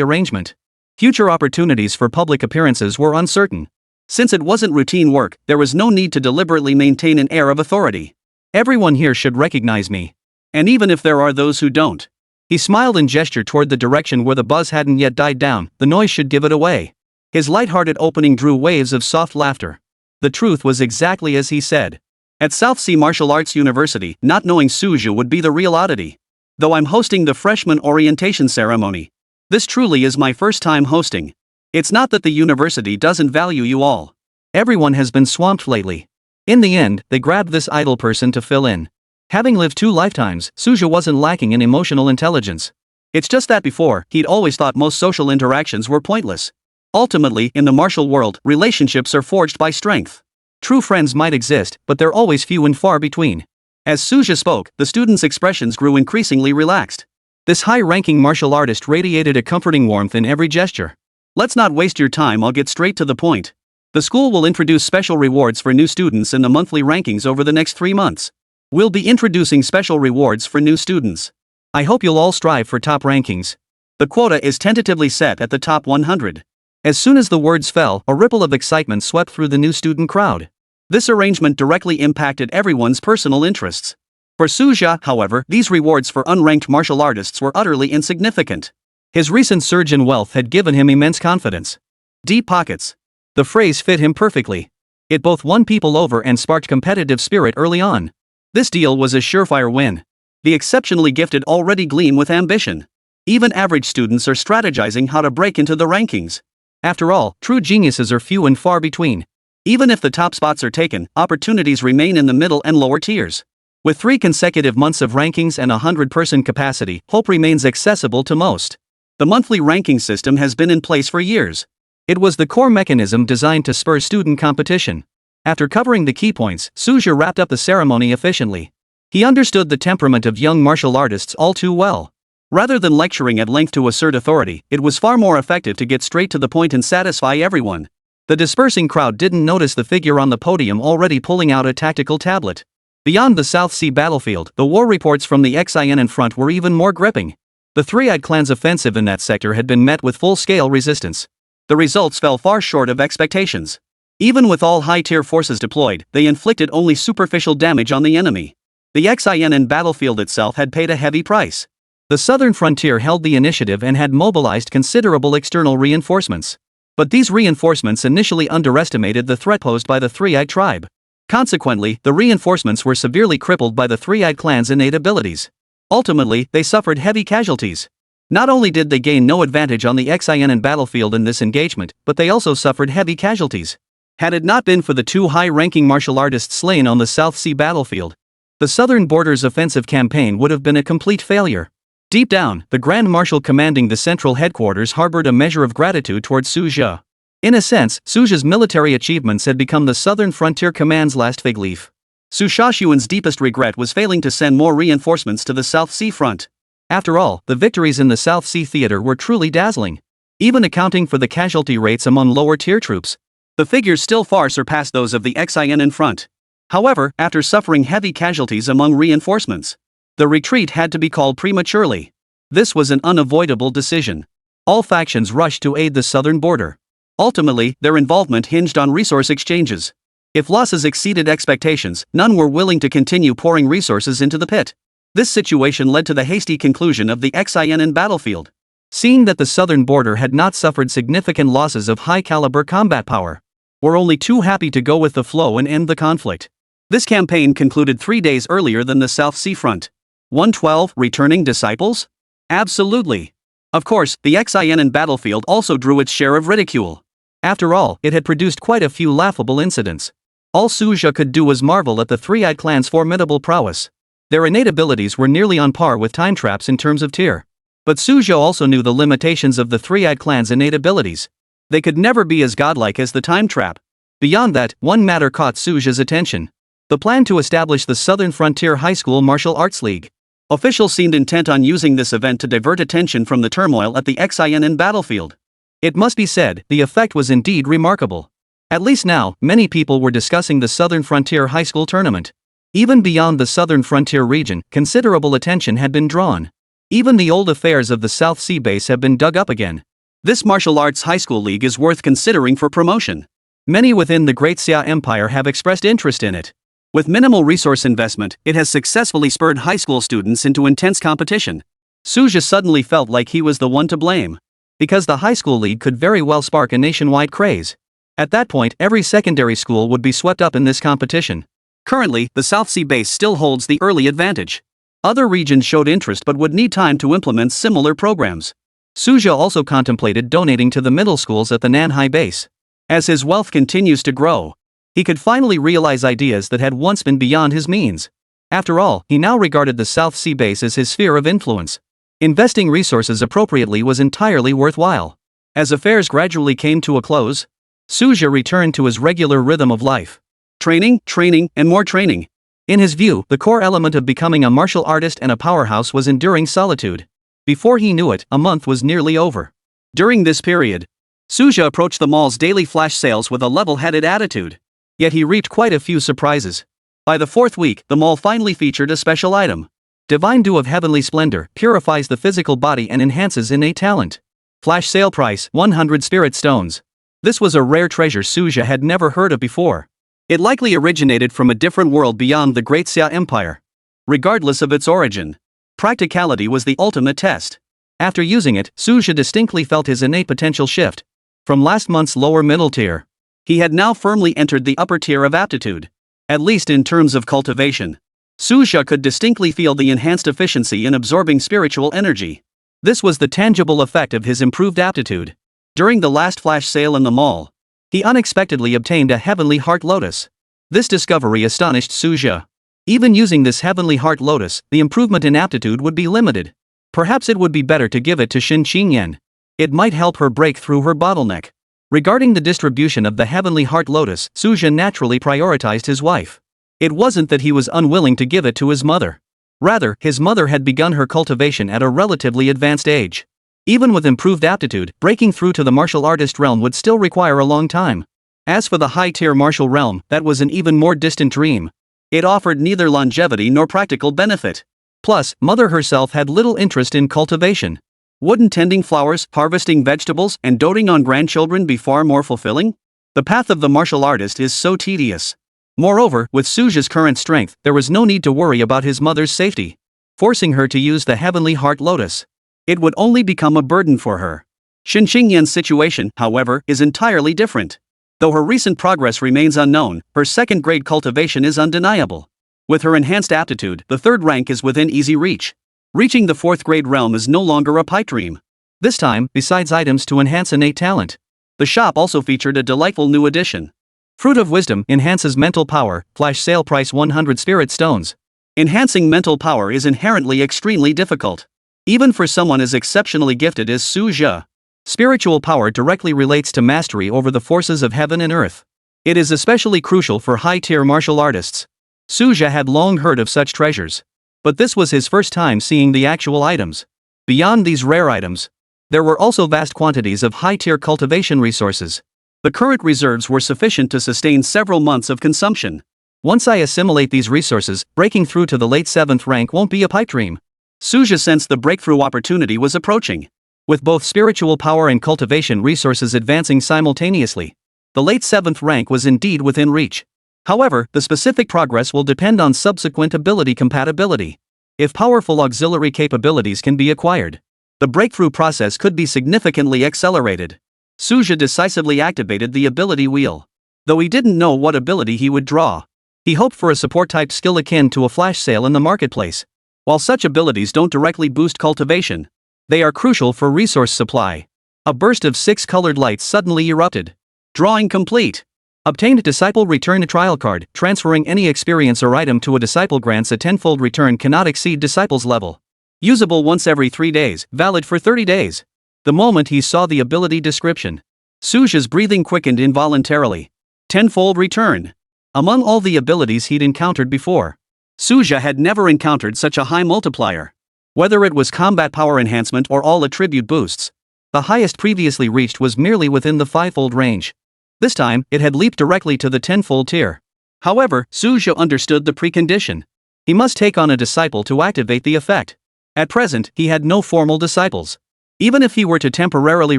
arrangement. Future opportunities for public appearances were uncertain. Since it wasn't routine work, there was no need to deliberately maintain an air of authority. Everyone here should recognize me. And even if there are those who don't. He smiled and gestured toward the direction where the buzz hadn't yet died down, the noise should give it away. His light-hearted opening drew waves of soft laughter. The truth was exactly as he said. At South Sea Martial Arts University, not knowing Suja would be the real oddity. Though I'm hosting the freshman orientation ceremony. This truly is my first time hosting. It's not that the university doesn't value you all. Everyone has been swamped lately. In the end, they grabbed this idle person to fill in. Having lived 2 lifetimes, Suja wasn't lacking in emotional intelligence. It's just that before, he'd always thought most social interactions were pointless. Ultimately, in the martial world, relationships are forged by strength. True friends might exist, but they're always few and far between. As Suja spoke, the students' expressions grew increasingly relaxed. This high-ranking martial artist radiated a comforting warmth in every gesture. Let's not waste your time, I'll get straight to the point. The school will introduce special rewards for new students in the monthly rankings over the next 3 months. We'll be introducing special rewards for new students. I hope you'll all strive for top rankings. The quota is tentatively set at the top 100. As soon as the words fell, a ripple of excitement swept through the new student crowd. This arrangement directly impacted everyone's personal interests. For Suja, however, these rewards for unranked martial artists were utterly insignificant. His recent surge in wealth had given him immense confidence. Deep pockets. The phrase fit him perfectly. It both won people over and sparked competitive spirit early on. This deal was a surefire win. The exceptionally gifted already gleam with ambition. Even average students are strategizing how to break into the rankings. After all, true geniuses are few and far between. Even if the top spots are taken, opportunities remain in the middle and lower tiers. With 3 consecutive months of rankings and a 100-person capacity, hope remains accessible to most. The monthly ranking system has been in place for years. It was the core mechanism designed to spur student competition. After covering the key points, Suja wrapped up the ceremony efficiently. He understood the temperament of young martial artists all too well. Rather than lecturing at length to assert authority, it was far more effective to get straight to the point and satisfy everyone. The dispersing crowd didn't notice the figure on the podium already pulling out a tactical tablet. Beyond the South Sea battlefield, the war reports from the XINN front were even more gripping. The Three-Eyed Clan's offensive in that sector had been met with full-scale resistance. The results fell far short of expectations. Even with all high-tier forces deployed, they inflicted only superficial damage on the enemy. The XINN battlefield itself had paid a heavy price. The southern frontier held the initiative and had mobilized considerable external reinforcements. But these reinforcements initially underestimated the threat posed by the Three-Eyed tribe. Consequently, the reinforcements were severely crippled by the Three-Eyed Clan's innate abilities. Ultimately, they suffered heavy casualties. Not only did they gain no advantage on the XINN battlefield in this engagement, but they also suffered heavy casualties. Had it not been for the 2 high-ranking martial artists slain on the South Sea battlefield, the Southern Borders offensive campaign would have been a complete failure. Deep down, the Grand Marshal commanding the central headquarters harbored a measure of gratitude towards Suja. In a sense, Suja's military achievements had become the Southern Frontier Command's last fig leaf. Su Shashuan's deepest regret was failing to send more reinforcements to the South Sea front. After all, the victories in the South Sea theater were truly dazzling. Even accounting for the casualty rates among lower-tier troops, the figures still far surpassed those of the XINN front. However, after suffering heavy casualties among reinforcements, the retreat had to be called prematurely. This was an unavoidable decision. All factions rushed to aid the southern border. Ultimately, their involvement hinged on resource exchanges. If losses exceeded expectations, none were willing to continue pouring resources into the pit. This situation led to the hasty conclusion of the XINN battlefield. Seeing that the southern border had not suffered significant losses of high-caliber combat power, we're only too happy to go with the flow and end the conflict. This campaign concluded 3 days earlier than the South Sea front. 112 returning disciples? Absolutely. Of course, the XIN in Battlefield also drew its share of ridicule. After all, it had produced quite a few laughable incidents. All Suja could do was marvel at the three-eyed clan's formidable prowess. Their innate abilities were nearly on par with time traps in terms of tier. But Suja also knew the limitations of the three-eyed clan's innate abilities. They could never be as godlike as the time trap. Beyond that, one matter caught Suja's attention. The plan to establish the Southern Frontier High School Martial Arts League. Officials seemed intent on using this event to divert attention from the turmoil at the XIN in Battlefield. It must be said, the effect was indeed remarkable. At least now, many people were discussing the Southern Frontier High School tournament. Even beyond the Southern Frontier region, considerable attention had been drawn. Even the old affairs of the South Sea base have been dug up again. This martial arts high school league is worth considering for promotion. Many within the Great Xia Empire have expressed interest in it. With minimal resource investment, it has successfully spurred high school students into intense competition. Suja suddenly felt like he was the one to blame. Because the high school league could very well spark a nationwide craze. At that point, every secondary school would be swept up in this competition. Currently, the South Sea base still holds the early advantage. Other regions showed interest but would need time to implement similar programs. Suja also contemplated donating to the middle schools at the Nanhai base. As his wealth continues to grow, he could finally realize ideas that had once been beyond his means. After all, he now regarded the South Sea base as his sphere of influence. Investing resources appropriately was entirely worthwhile. As affairs gradually came to a close, Suja returned to his regular rhythm of life. Training, training, and more training. In his view, the core element of becoming a martial artist and a powerhouse was enduring solitude. Before he knew it, a month was nearly over. During this period, Suja approached the mall's daily flash sales with a level-headed attitude. Yet he reaped quite a few surprises. By the fourth week, the mall finally featured a special item. Divine Dew of Heavenly Splendor purifies the physical body and enhances innate talent. Flash sale price, 100 spirit stones. This was a rare treasure Suja had never heard of before. It likely originated from a different world beyond the Great Xia Empire. Regardless of its origin, practicality was the ultimate test. After using it, Suja distinctly felt his innate potential shift. From last month's lower middle tier, he had now firmly entered the upper tier of aptitude. At least in terms of cultivation. Suja could distinctly feel the enhanced efficiency in absorbing spiritual energy. This was the tangible effect of his improved aptitude. During the last flash sale in the mall, he unexpectedly obtained a heavenly heart lotus. This discovery astonished Suja. Even using this heavenly heart lotus, the improvement in aptitude would be limited. Perhaps it would be better to give it to Xin Qingyan. It might help her break through her bottleneck. Regarding the distribution of the heavenly heart lotus, Suja naturally prioritized his wife. It wasn't that he was unwilling to give it to his mother. Rather, his mother had begun her cultivation at a relatively advanced age. Even with improved aptitude, breaking through to the martial artist realm would still require a long time. As for the high-tier martial realm, that was an even more distant dream. It offered neither longevity nor practical benefit. Plus, mother herself had little interest in cultivation. Wouldn't tending flowers, harvesting vegetables, and doting on grandchildren be far more fulfilling? The path of the martial artist is so tedious. Moreover, with Suja's current strength, there was no need to worry about his mother's safety. Forcing her to use the heavenly heart lotus, it would only become a burden for her. Xin Qingyan's situation, however, is entirely different. Though her recent progress remains unknown, her second-grade cultivation is undeniable. With her enhanced aptitude, the third rank is within easy reach. Reaching the fourth-grade realm is no longer a pipe dream. This time, besides items to enhance innate talent, the shop also featured a delightful new addition. Fruit of Wisdom enhances mental power, flash sale price 100 spirit stones. Enhancing mental power is inherently extremely difficult. Even for someone as exceptionally gifted as Suja. Spiritual power directly relates to mastery over the forces of heaven and earth. It is especially crucial for high-tier martial artists. Suja had long heard of such treasures. But this was his first time seeing the actual items. Beyond these rare items, there were also vast quantities of high-tier cultivation resources. The current reserves were sufficient to sustain several months of consumption. Once I assimilate these resources, breaking through to the late 7th rank won't be a pipe dream. Suja sensed the breakthrough opportunity was approaching. With both spiritual power and cultivation resources advancing simultaneously, the late 7th rank was indeed within reach. However, the specific progress will depend on subsequent ability compatibility. If powerful auxiliary capabilities can be acquired, the breakthrough process could be significantly accelerated. Suja decisively activated the ability wheel. Though he didn't know what ability he would draw, he hoped for a support-type skill akin to a flash sale in the marketplace. While such abilities don't directly boost cultivation, They are crucial for resource supply. A burst of 6 colored lights suddenly erupted. Drawing complete. Obtained disciple return trial card. Transferring any experience or item to a disciple grants a tenfold return, cannot exceed disciple's level. Usable once every 3 days, valid for 30 days. The moment he saw the ability description, Suja's breathing quickened involuntarily. Tenfold return. Among all the abilities he'd encountered before, Suja had never encountered such a high multiplier. Whether it was combat power enhancement or all attribute boosts, the highest previously reached was merely within the 5-fold range. This time, it had leaped directly to the 10-fold tier. However, Suja understood the precondition. He must take on a disciple to activate the effect. At present, he had no formal disciples. Even if he were to temporarily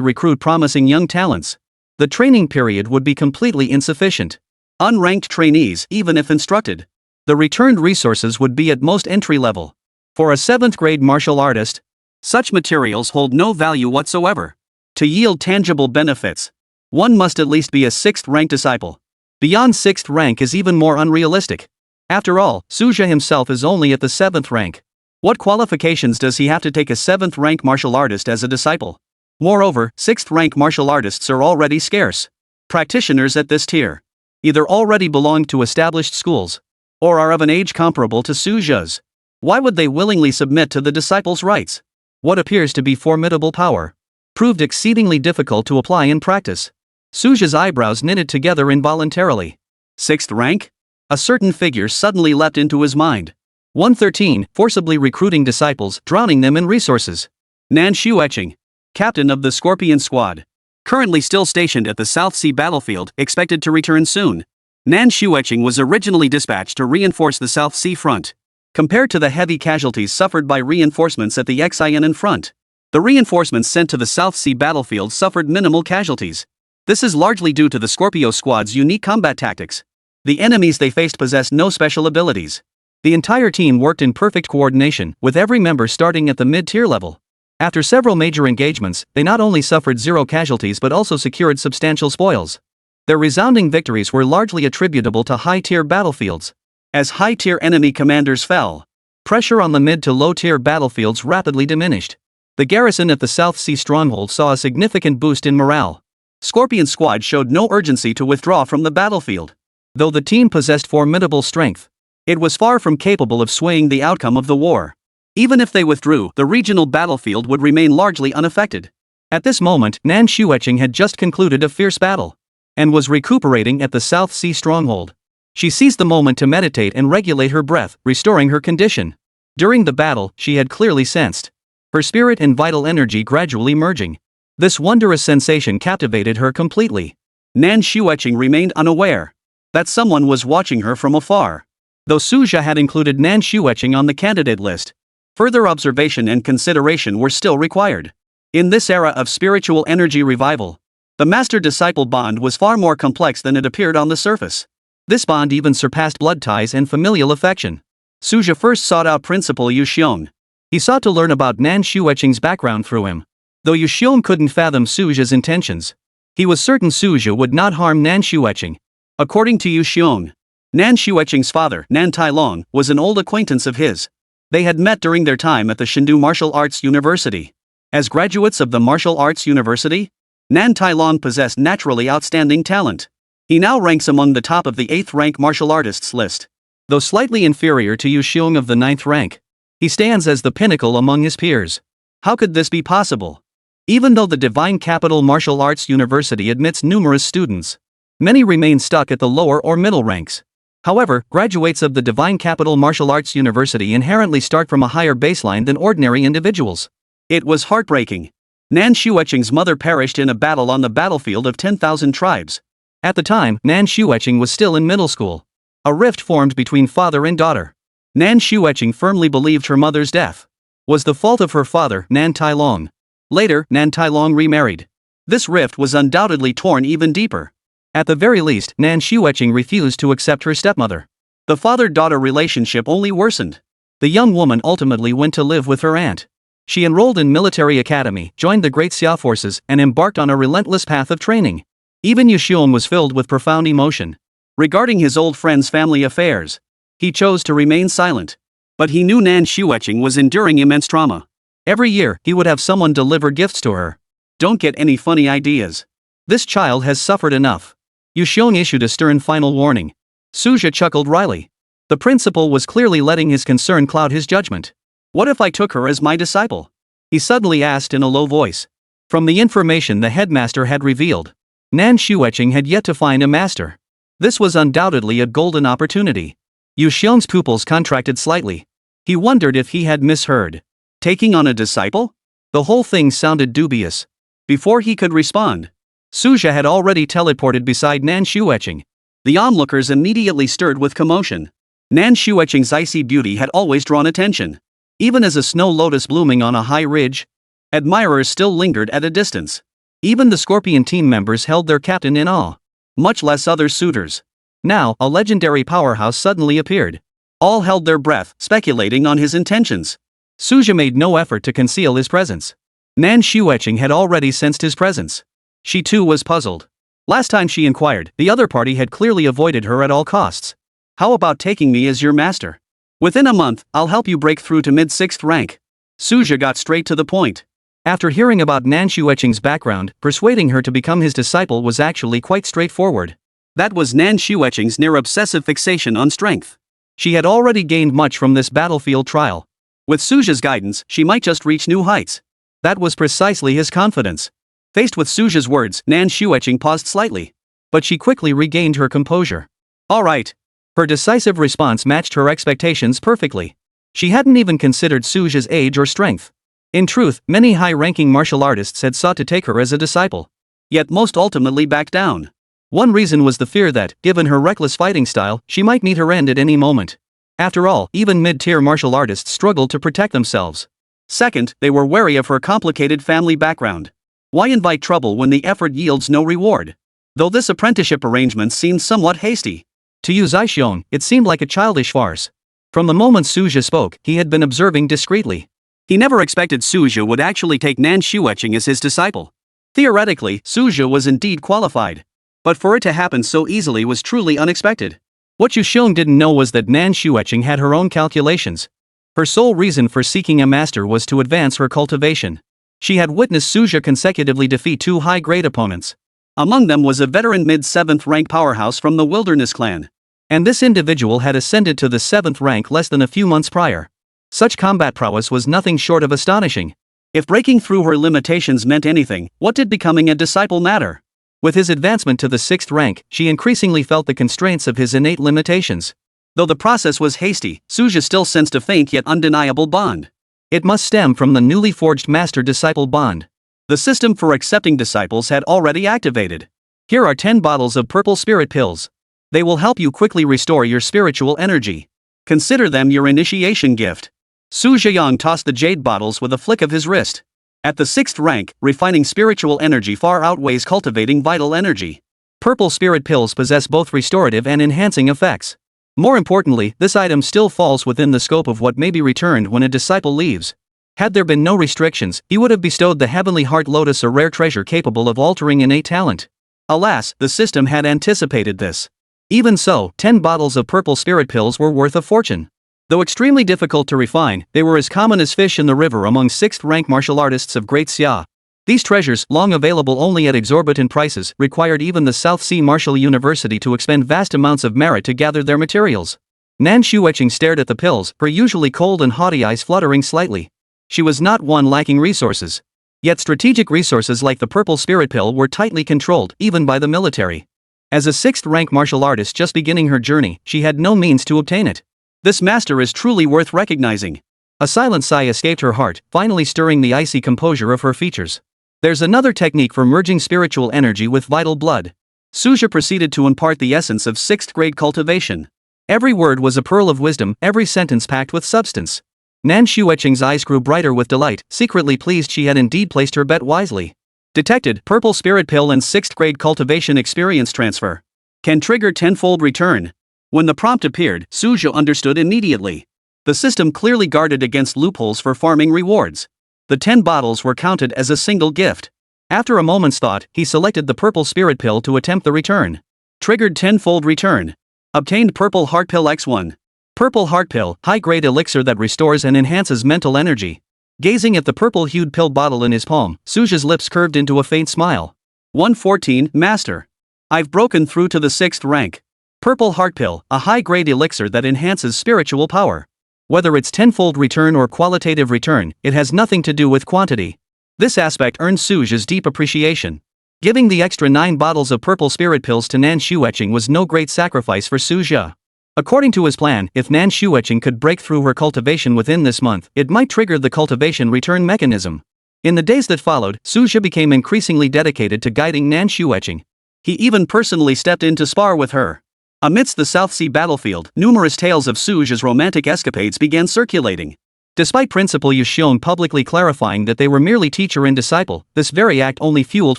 recruit promising young talents, the training period would be completely insufficient. Unranked trainees, even if instructed, the returned resources would be at most entry level. For a 7th grade martial artist, such materials hold no value whatsoever. To yield tangible benefits, one must at least be a 6th rank disciple. Beyond 6th rank is even more unrealistic. After all, Suja himself is only at the 7th rank. What qualifications does he have to take a 7th rank martial artist as a disciple? Moreover, 6th rank martial artists are already scarce. Practitioners at this tier either already belong to established schools, or are of an age comparable to Suja's. Why would they willingly submit to the disciple's rights? What appears to be formidable power proved exceedingly difficult to apply in practice. Suja's eyebrows knitted together involuntarily. 6th rank? A certain figure suddenly leapt into his mind. 113, forcibly recruiting disciples, drowning them in resources. Nan Shueching, captain of the Scorpion Squad. Currently still stationed at the South Sea battlefield, expected to return soon. Nan Shueching was originally dispatched to reinforce the South Sea front. Compared to the heavy casualties suffered by reinforcements at the Xianan front, the reinforcements sent to the South Sea battlefield suffered minimal casualties. This is largely due to the Scorpio Squad's unique combat tactics. The enemies they faced possessed no special abilities. The entire team worked in perfect coordination, with every member starting at the mid-tier level. After several major engagements, they not only suffered 0 casualties but also secured substantial spoils. Their resounding victories were largely attributable to high-tier battlefields. As high-tier enemy commanders fell, pressure on the mid to low-tier battlefields rapidly diminished. The garrison at the South Sea stronghold saw a significant boost in morale. Scorpion Squad showed no urgency to withdraw from the battlefield. Though the team possessed formidable strength, it was far from capable of swaying the outcome of the war. Even if they withdrew, the regional battlefield would remain largely unaffected. At this moment, Nan Shueching had just concluded a fierce battle, and was recuperating at the South Sea stronghold. She seized the moment to meditate and regulate her breath, restoring her condition. During the battle, she had clearly sensed her spirit and vital energy gradually merging. This wondrous sensation captivated her completely. Nan Shueching remained unaware that someone was watching her from afar. Though Suja had included Nan Shueching on the candidate list, further observation and consideration were still required. In this era of spiritual energy revival, the master-disciple bond was far more complex than it appeared on the surface. This bond even surpassed blood ties and familial affection. Suja first sought out Principal Yu Xiong. He sought to learn about Nan Shueching's background through him. Though Yu Xiong couldn't fathom Suja's intentions, he was certain Suja would not harm Nan Shueching. According to Yu Xiong, Nan Shueching's father, Nan Tailong, was an old acquaintance of his. They had met during their time at the Shindu Martial Arts University. As graduates of the Martial Arts University, Nan Tailong possessed naturally outstanding talent. He now ranks among the top of the 8th rank martial artists list. Though slightly inferior to Yu Xiong of the 9th rank, he stands as the pinnacle among his peers. How could this be possible? Even though the Divine Capital Martial Arts University admits numerous students, many remain stuck at the lower or middle ranks. However, graduates of the Divine Capital Martial Arts University inherently start from a higher baseline than ordinary individuals. It was heartbreaking. Nan Shueching's mother perished in a battle on the battlefield of 10,000 tribes. At the time, Nan Shueching was still in middle school. A rift formed between father and daughter. Nan Shueching firmly believed her mother's death was the fault of her father, Nan Tailong. Later, Nan Tailong remarried. This rift was undoubtedly torn even deeper. At the very least, Nan Shueching refused to accept her stepmother. The father-daughter relationship only worsened. The young woman ultimately went to live with her aunt. She enrolled in military academy, joined the Great Xia forces, and embarked on a relentless path of training. Even Yu Xiong was filled with profound emotion regarding his old friend's family affairs. He chose to remain silent. But he knew Nan Shueching was enduring immense trauma. Every year, he would have someone deliver gifts to her. Don't get any funny ideas. This child has suffered enough. Yuxiong issued a stern final warning. Suja chuckled wryly. The principal was clearly letting his concern cloud his judgment. What if I took her as my disciple? He suddenly asked in a low voice. From the information the headmaster had revealed, Nan Xueqing had yet to find a master. This was undoubtedly a golden opportunity. Yuxiong's pupils contracted slightly. He wondered if he had misheard. Taking on a disciple? The whole thing sounded dubious. Before he could respond, Suja had already teleported beside Nan Xueqing. The onlookers immediately stirred with commotion. Nan Xueqing's icy beauty had always drawn attention. Even as a snow lotus blooming on a high ridge, admirers still lingered at a distance. Even the Scorpion team members held their captain in awe. Much less other suitors. Now, a legendary powerhouse suddenly appeared. All held their breath, speculating on his intentions. Suja made no effort to conceal his presence. Nan Xueqing had already sensed his presence. She too was puzzled. Last time she inquired, the other party had clearly avoided her at all costs. How about taking me as your master? Within a month, I'll help you break through to mid-6th rank. Suja got straight to the point. After hearing about Nan Xueqing's background, persuading her to become his disciple was actually quite straightforward. That was Nan Xueqing's near-obsessive fixation on strength. She had already gained much from this battlefield trial. With Suja's guidance, she might just reach new heights. That was precisely his confidence. Faced with Suja's words, Nan Xueqing paused slightly. But she quickly regained her composure. All right. Her decisive response matched her expectations perfectly. She hadn't even considered Suja's age or strength. In truth, many high-ranking martial artists had sought to take her as a disciple. Yet most ultimately backed down. One reason was the fear that, given her reckless fighting style, she might meet her end at any moment. After all, even mid-tier martial artists struggled to protect themselves. Second, they were wary of her complicated family background. Why invite trouble when the effort yields no reward? Though this apprenticeship arrangement seemed somewhat hasty. To use Aishion, it seemed like a childish farce. From the moment Suja spoke, he had been observing discreetly. He never expected Suja would actually take Nan Xueqing as his disciple. Theoretically, Suja was indeed qualified. But for it to happen so easily was truly unexpected. What Yuxiong didn't know was that Nan Xueqing had her own calculations. Her sole reason for seeking a master was to advance her cultivation. She had witnessed Suja consecutively defeat two high-grade opponents. Among them was a veteran mid-7th rank powerhouse from the Wilderness clan. And this individual had ascended to the 7th rank less than a few months prior. Such combat prowess was nothing short of astonishing. If breaking through her limitations meant anything, what did becoming a disciple matter? With his advancement to the 6th rank, she increasingly felt the constraints of his innate limitations. Though the process was hasty, Suja still sensed a faint yet undeniable bond. It must stem from the newly forged master-disciple bond. The system for accepting disciples had already activated. Here are 10 bottles of purple spirit pills. They will help you quickly restore your spiritual energy. Consider them your initiation gift. Su Zheyang tossed the jade bottles with a flick of his wrist. At the 6th rank, refining spiritual energy far outweighs cultivating vital energy. Purple spirit pills possess both restorative and enhancing effects. More importantly, this item still falls within the scope of what may be returned when a disciple leaves. Had there been no restrictions, he would have bestowed the Heavenly Heart Lotus, a rare treasure capable of altering innate talent. Alas, the system had anticipated this. Even so, 10 bottles of purple spirit pills were worth a fortune. Though extremely difficult to refine, they were as common as fish in the river among 6th-rank martial artists of Great Xia. These treasures, long available only at exorbitant prices, required even the South Sea Martial University to expend vast amounts of merit to gather their materials. Nan Xueqing stared at the pills, her usually cold and haughty eyes fluttering slightly. She was not one lacking resources. Yet strategic resources like the purple spirit pill were tightly controlled, even by the military. As a 6th-rank martial artist just beginning her journey, she had no means to obtain it. This master is truly worth recognizing. A silent sigh escaped her heart, finally stirring the icy composure of her features. There's another technique for merging spiritual energy with vital blood. Suja proceeded to impart the essence of 6th-grade cultivation. Every word was a pearl of wisdom, every sentence packed with substance. Nan Xueqing's eyes grew brighter with delight, secretly pleased she had indeed placed her bet wisely. Detected, purple spirit pill and 6th-grade cultivation experience transfer. Can trigger tenfold return. When the prompt appeared, Suja understood immediately. The system clearly guarded against loopholes for farming rewards. The 10 bottles were counted as a single gift. After a moment's thought, he selected the purple spirit pill to attempt the return. Triggered tenfold return. Obtained purple heart pill X1. Purple heart pill, high-grade elixir that restores and enhances mental energy. Gazing at the purple-hued pill bottle in his palm, Suja's lips curved into a faint smile. 114, Master. I've broken through to the 6th rank. Purple Heart Pill, a high-grade elixir that enhances spiritual power. Whether it's tenfold return or qualitative return, it has nothing to do with quantity. This aspect earned Suja's deep appreciation. Giving the extra 9 bottles of purple spirit pills to Nan Shueching was no great sacrifice for Suja. According to his plan, if Nan Shueching could break through her cultivation within this month, it might trigger the cultivation return mechanism. In the days that followed, Suja became increasingly dedicated to guiding Nan Shueching. He even personally stepped in to spar with her. Amidst the South Sea battlefield, numerous tales of Suja's romantic escapades began circulating. Despite Principal Yushion publicly clarifying that they were merely teacher and disciple, this very act only fueled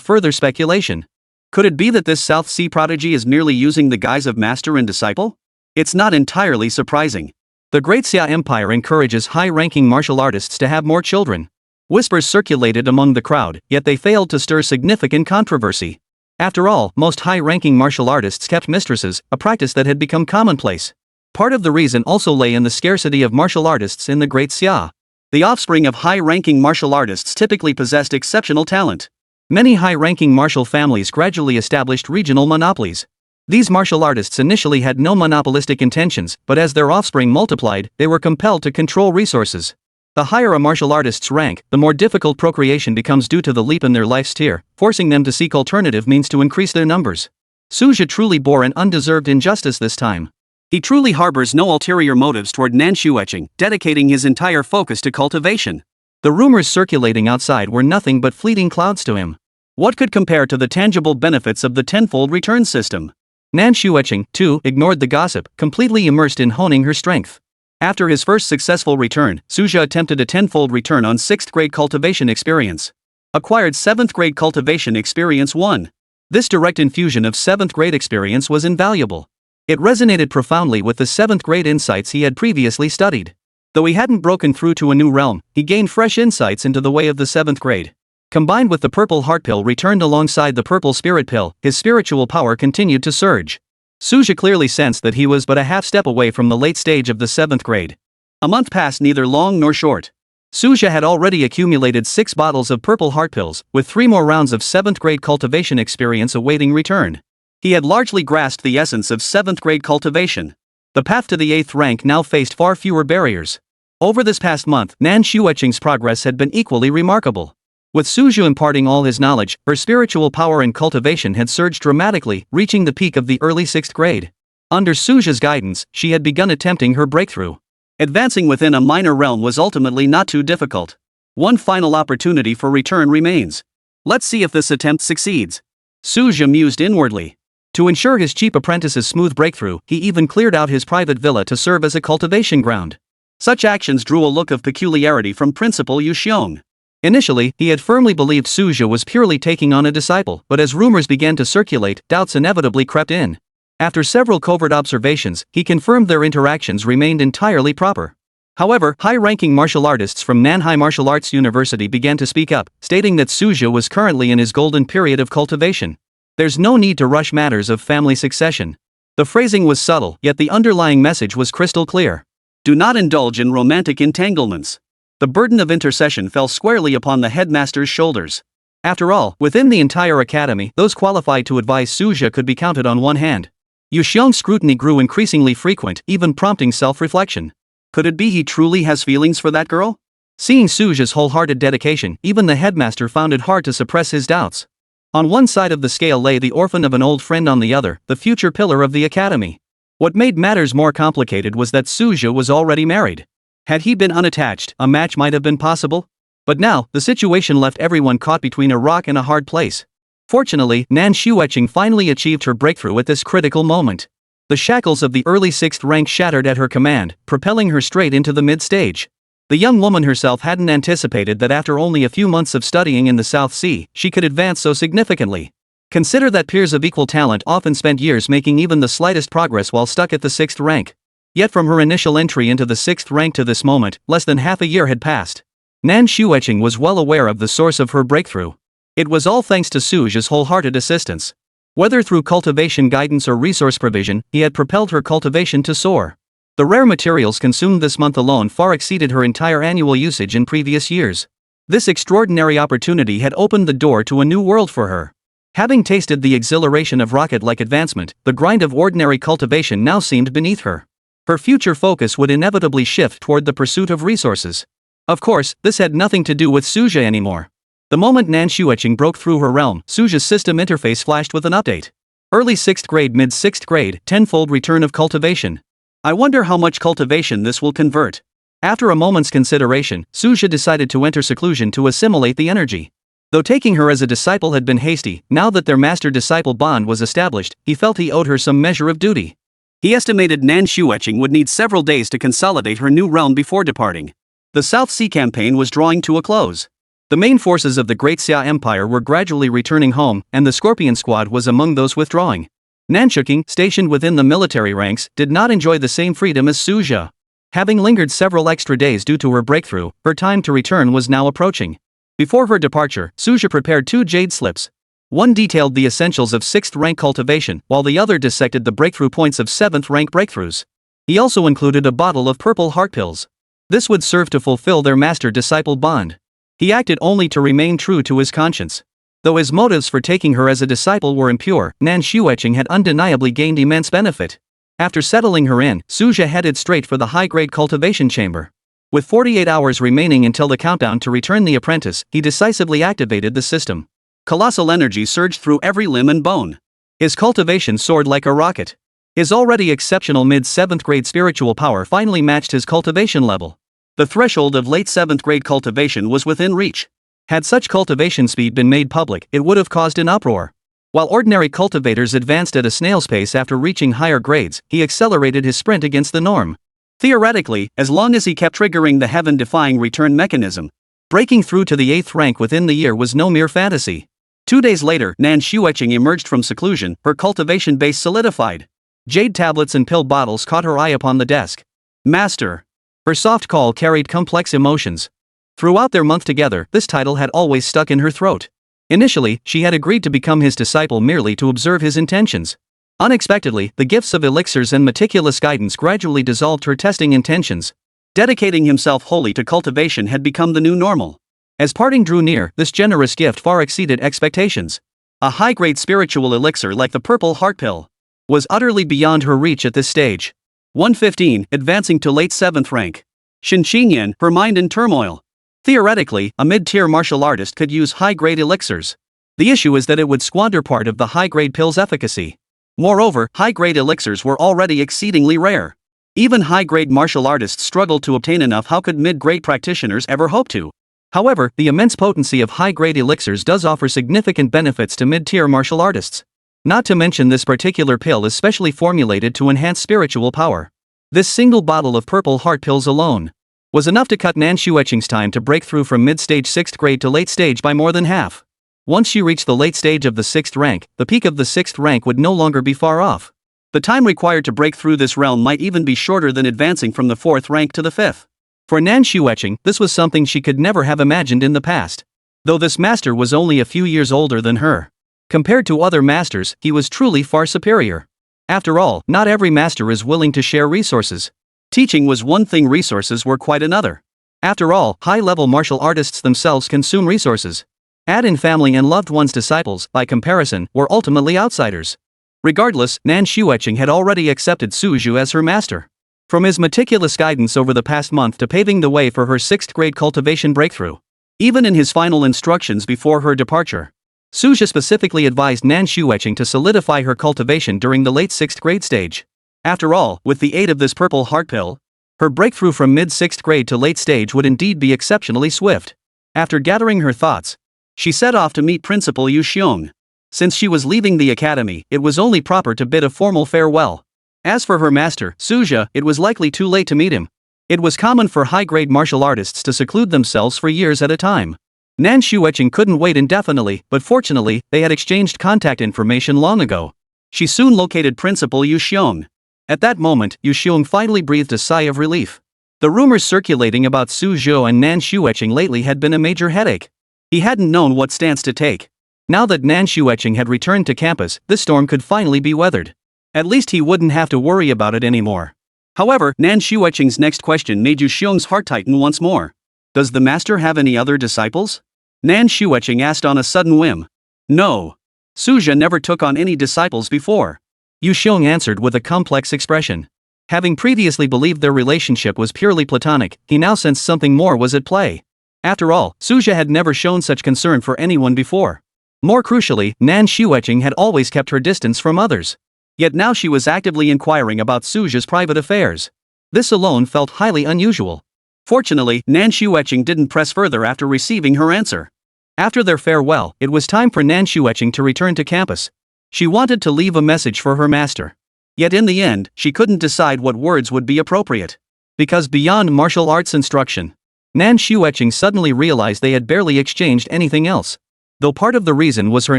further speculation. Could it be that this South Sea prodigy is merely using the guise of master and disciple? It's not entirely surprising. The Great Xia Empire encourages high-ranking martial artists to have more children. Whispers circulated among the crowd, yet they failed to stir significant controversy. After all, most high-ranking martial artists kept mistresses, a practice that had become commonplace. Part of the reason also lay in the scarcity of martial artists in the Great Xia. The offspring of high-ranking martial artists typically possessed exceptional talent. Many high-ranking martial families gradually established regional monopolies. These martial artists initially had no monopolistic intentions, but as their offspring multiplied, they were compelled to control resources. The higher a martial artist's rank, the more difficult procreation becomes due to the leap in their life's tier, forcing them to seek alternative means to increase their numbers. Suja truly bore an undeserved injustice this time. He truly harbors no ulterior motives toward Nan Shueching, dedicating his entire focus to cultivation. The rumors circulating outside were nothing but fleeting clouds to him. What could compare to the tangible benefits of the tenfold return system? Nan Shueching, too, ignored the gossip, completely immersed in honing her strength. After his first successful return, Suja attempted a tenfold return on 6th grade cultivation experience. Acquired 7th grade cultivation experience 1. This direct infusion of 7th grade experience was invaluable. It resonated profoundly with the 7th grade insights he had previously studied. Though he hadn't broken through to a new realm, he gained fresh insights into the way of the 7th grade. Combined with the purple heart pill returned alongside the purple spirit pill, his spiritual power continued to surge. Suja clearly sensed that he was but a half step away from the late stage of the 7th grade. A month passed neither long nor short. Suja had already accumulated 6 bottles of purple heart pills, with 3 more rounds of 7th grade cultivation experience awaiting return. He had largely grasped the essence of 7th grade cultivation. The path to the 8th rank now faced far fewer barriers. Over this past month, Nan Shueching's progress had been equally remarkable. With Suju imparting all his knowledge, her spiritual power and cultivation had surged dramatically, reaching the peak of the early 6th grade. Under Suja's guidance, she had begun attempting her breakthrough. Advancing within a minor realm was ultimately not too difficult. One final opportunity for return remains. Let's see if this attempt succeeds. Suja mused inwardly. To ensure his cheap apprentice's smooth breakthrough, he even cleared out his private villa to serve as a cultivation ground. Such actions drew a look of peculiarity from Principal Yushion. Initially, he had firmly believed Suja was purely taking on a disciple, but as rumors began to circulate, doubts inevitably crept in. After several covert observations, he confirmed their interactions remained entirely proper. However, high-ranking martial artists from Nanhai Martial Arts University began to speak up, stating that Suja was currently in his golden period of cultivation. There's no need to rush matters of family succession. The phrasing was subtle, yet the underlying message was crystal clear. Do not indulge in romantic entanglements. The burden of intercession fell squarely upon the headmaster's shoulders. After all, within the entire academy, those qualified to advise Suja could be counted on one hand. Yuxiang's scrutiny grew increasingly frequent, even prompting self-reflection. Could it be he truly has feelings for that girl? Seeing Suja's wholehearted dedication, even the headmaster found it hard to suppress his doubts. On one side of the scale lay the orphan of an old friend, on the other, the future pillar of the academy. What made matters more complicated was that Suja was already married. Had he been unattached, a match might have been possible. But now, the situation left everyone caught between a rock and a hard place. Fortunately, Nan Shueching finally achieved her breakthrough at this critical moment. The shackles of the early 6th rank shattered at her command, propelling her straight into the mid-stage. The young woman herself hadn't anticipated that after only a few months of studying in the South Sea, she could advance so significantly. Consider that peers of equal talent often spent years making even the slightest progress while stuck at the 6th rank. Yet from her initial entry into the 6th rank to this moment, less than half a year had passed. Nan Shueching was well aware of the source of her breakthrough. It was all thanks to Suja's wholehearted assistance. Whether through cultivation guidance or resource provision, he had propelled her cultivation to soar. The rare materials consumed this month alone far exceeded her entire annual usage in previous years. This extraordinary opportunity had opened the door to a new world for her. Having tasted the exhilaration of rocket-like advancement, the grind of ordinary cultivation now seemed beneath her. Her future focus would inevitably shift toward the pursuit of resources. Of course, this had nothing to do with Suja anymore. The moment Nan Shueching broke through her realm, Suja's system interface flashed with an update. Early 6th grade, mid 6th grade, tenfold return of cultivation. I wonder how much cultivation this will convert. After a moment's consideration, Suja decided to enter seclusion to assimilate the energy. Though taking her as a disciple had been hasty, now that their master-disciple bond was established, he felt he owed her some measure of duty. He estimated Nan Shueching would need several days to consolidate her new realm before departing. The South Sea campaign was drawing to a close. The main forces of the Great Xia Empire were gradually returning home, and the Scorpion Squad was among those withdrawing. Nanshuking, stationed within the military ranks, did not enjoy the same freedom as Suja. Having lingered several extra days due to her breakthrough, her time to return was now approaching. Before her departure, Suja prepared 2 jade slips. One detailed the essentials of 6th rank cultivation, while the other dissected the breakthrough points of 7th rank breakthroughs. He also included a bottle of purple heart pills. This would serve to fulfill their master-disciple bond. He acted only to remain true to his conscience. Though his motives for taking her as a disciple were impure, Nan Shueching had undeniably gained immense benefit. After settling her in, Suja headed straight for the high-grade cultivation chamber. With 48 hours remaining until the countdown to return the apprentice, he decisively activated the system. Colossal energy surged through every limb and bone. His cultivation soared like a rocket. His already exceptional mid-7th grade spiritual power finally matched his cultivation level. The threshold of late 7th grade cultivation was within reach. Had such cultivation speed been made public, it would have caused an uproar. While ordinary cultivators advanced at a snail's pace after reaching higher grades, he accelerated his sprint against the norm. Theoretically, as long as he kept triggering the heaven-defying return mechanism, breaking through to the 8th rank within the year was no mere fantasy. 2 days later, Nan Shueching emerged from seclusion, her cultivation base solidified. Jade tablets and pill bottles caught her eye upon the desk. Master. Her soft call carried complex emotions. Throughout their month together, this title had always stuck in her throat. Initially, she had agreed to become his disciple merely to observe his intentions. Unexpectedly, the gifts of elixirs and meticulous guidance gradually dissolved her testing intentions. Dedicating himself wholly to cultivation had become the new normal. As parting drew near, this generous gift far exceeded expectations. A high-grade spiritual elixir like the purple heart pill was utterly beyond her reach at this stage. 115, advancing to late 7th rank. Shinxinyan, her mind in turmoil. Theoretically, a mid-tier martial artist could use high-grade elixirs. The issue is that it would squander part of the high-grade pill's efficacy. Moreover, high-grade elixirs were already exceedingly rare. Even high-grade martial artists struggled to obtain enough. How could mid-grade practitioners ever hope to? However, the immense potency of high-grade elixirs does offer significant benefits to mid-tier martial artists. Not to mention this particular pill is specially formulated to enhance spiritual power. This single bottle of purple heart pills alone was enough to cut Nan Shueching's time to break through from mid-stage 6th grade to late stage by more than half. Once she reached the late stage of the 6th rank, the peak of the 6th rank would no longer be far off. The time required to break through this realm might even be shorter than advancing from the 4th rank to the 5th. For Nan Shueching, this was something she could never have imagined in the past. Though this master was only a few years older than her. Compared to other masters, he was truly far superior. After all, not every master is willing to share resources. Teaching was one thing, resources were quite another. After all, high-level martial artists themselves consume resources. Add in family and loved ones. Disciples, by comparison, were ultimately outsiders. Regardless, Nan Shueching had already accepted Suju as her master. From his meticulous guidance over the past month to paving the way for her 6th grade cultivation breakthrough. Even in his final instructions before her departure, Suja specifically advised Nan Shueching to solidify her cultivation during the late 6th grade stage. After all, with the aid of this purple heart pill, her breakthrough from mid-6th grade to late stage would indeed be exceptionally swift. After gathering her thoughts, she set off to meet Principal Yu Xiong. Since she was leaving the academy, it was only proper to bid a formal farewell. As for her master, Suja, it was likely too late to meet him. It was common for high-grade martial artists to seclude themselves for years at a time. Nan Shueching couldn't wait indefinitely, but fortunately, they had exchanged contact information long ago. She soon located Principal Yu Xiong. At that moment, Yu Xiong finally breathed a sigh of relief. The rumors circulating about Su Zhou and Nan Shueching lately had been a major headache. He hadn't known what stance to take. Now that Nan Shueching had returned to campus, this storm could finally be weathered. At least he wouldn't have to worry about it anymore. However, Nan Shueching's next question made Yu Xiong's heart tighten once more. Does the master have any other disciples? Nan Shueching asked on a sudden whim. No. Suja never took on any disciples before. Yu Xiong answered with a complex expression. Having previously believed their relationship was purely platonic, he now sensed something more was at play. After all, Suja had never shown such concern for anyone before. More crucially, Nan Shueching had always kept her distance from others. Yet now she was actively inquiring about Suja's private affairs. This alone felt highly unusual. Fortunately, Nan Shueching didn't press further after receiving her answer. After their farewell, it was time for Nan Shueching to return to campus. She wanted to leave a message for her master. Yet in the end, she couldn't decide what words would be appropriate. Because beyond martial arts instruction, Nan Shueching suddenly realized they had barely exchanged anything else. Though part of the reason was her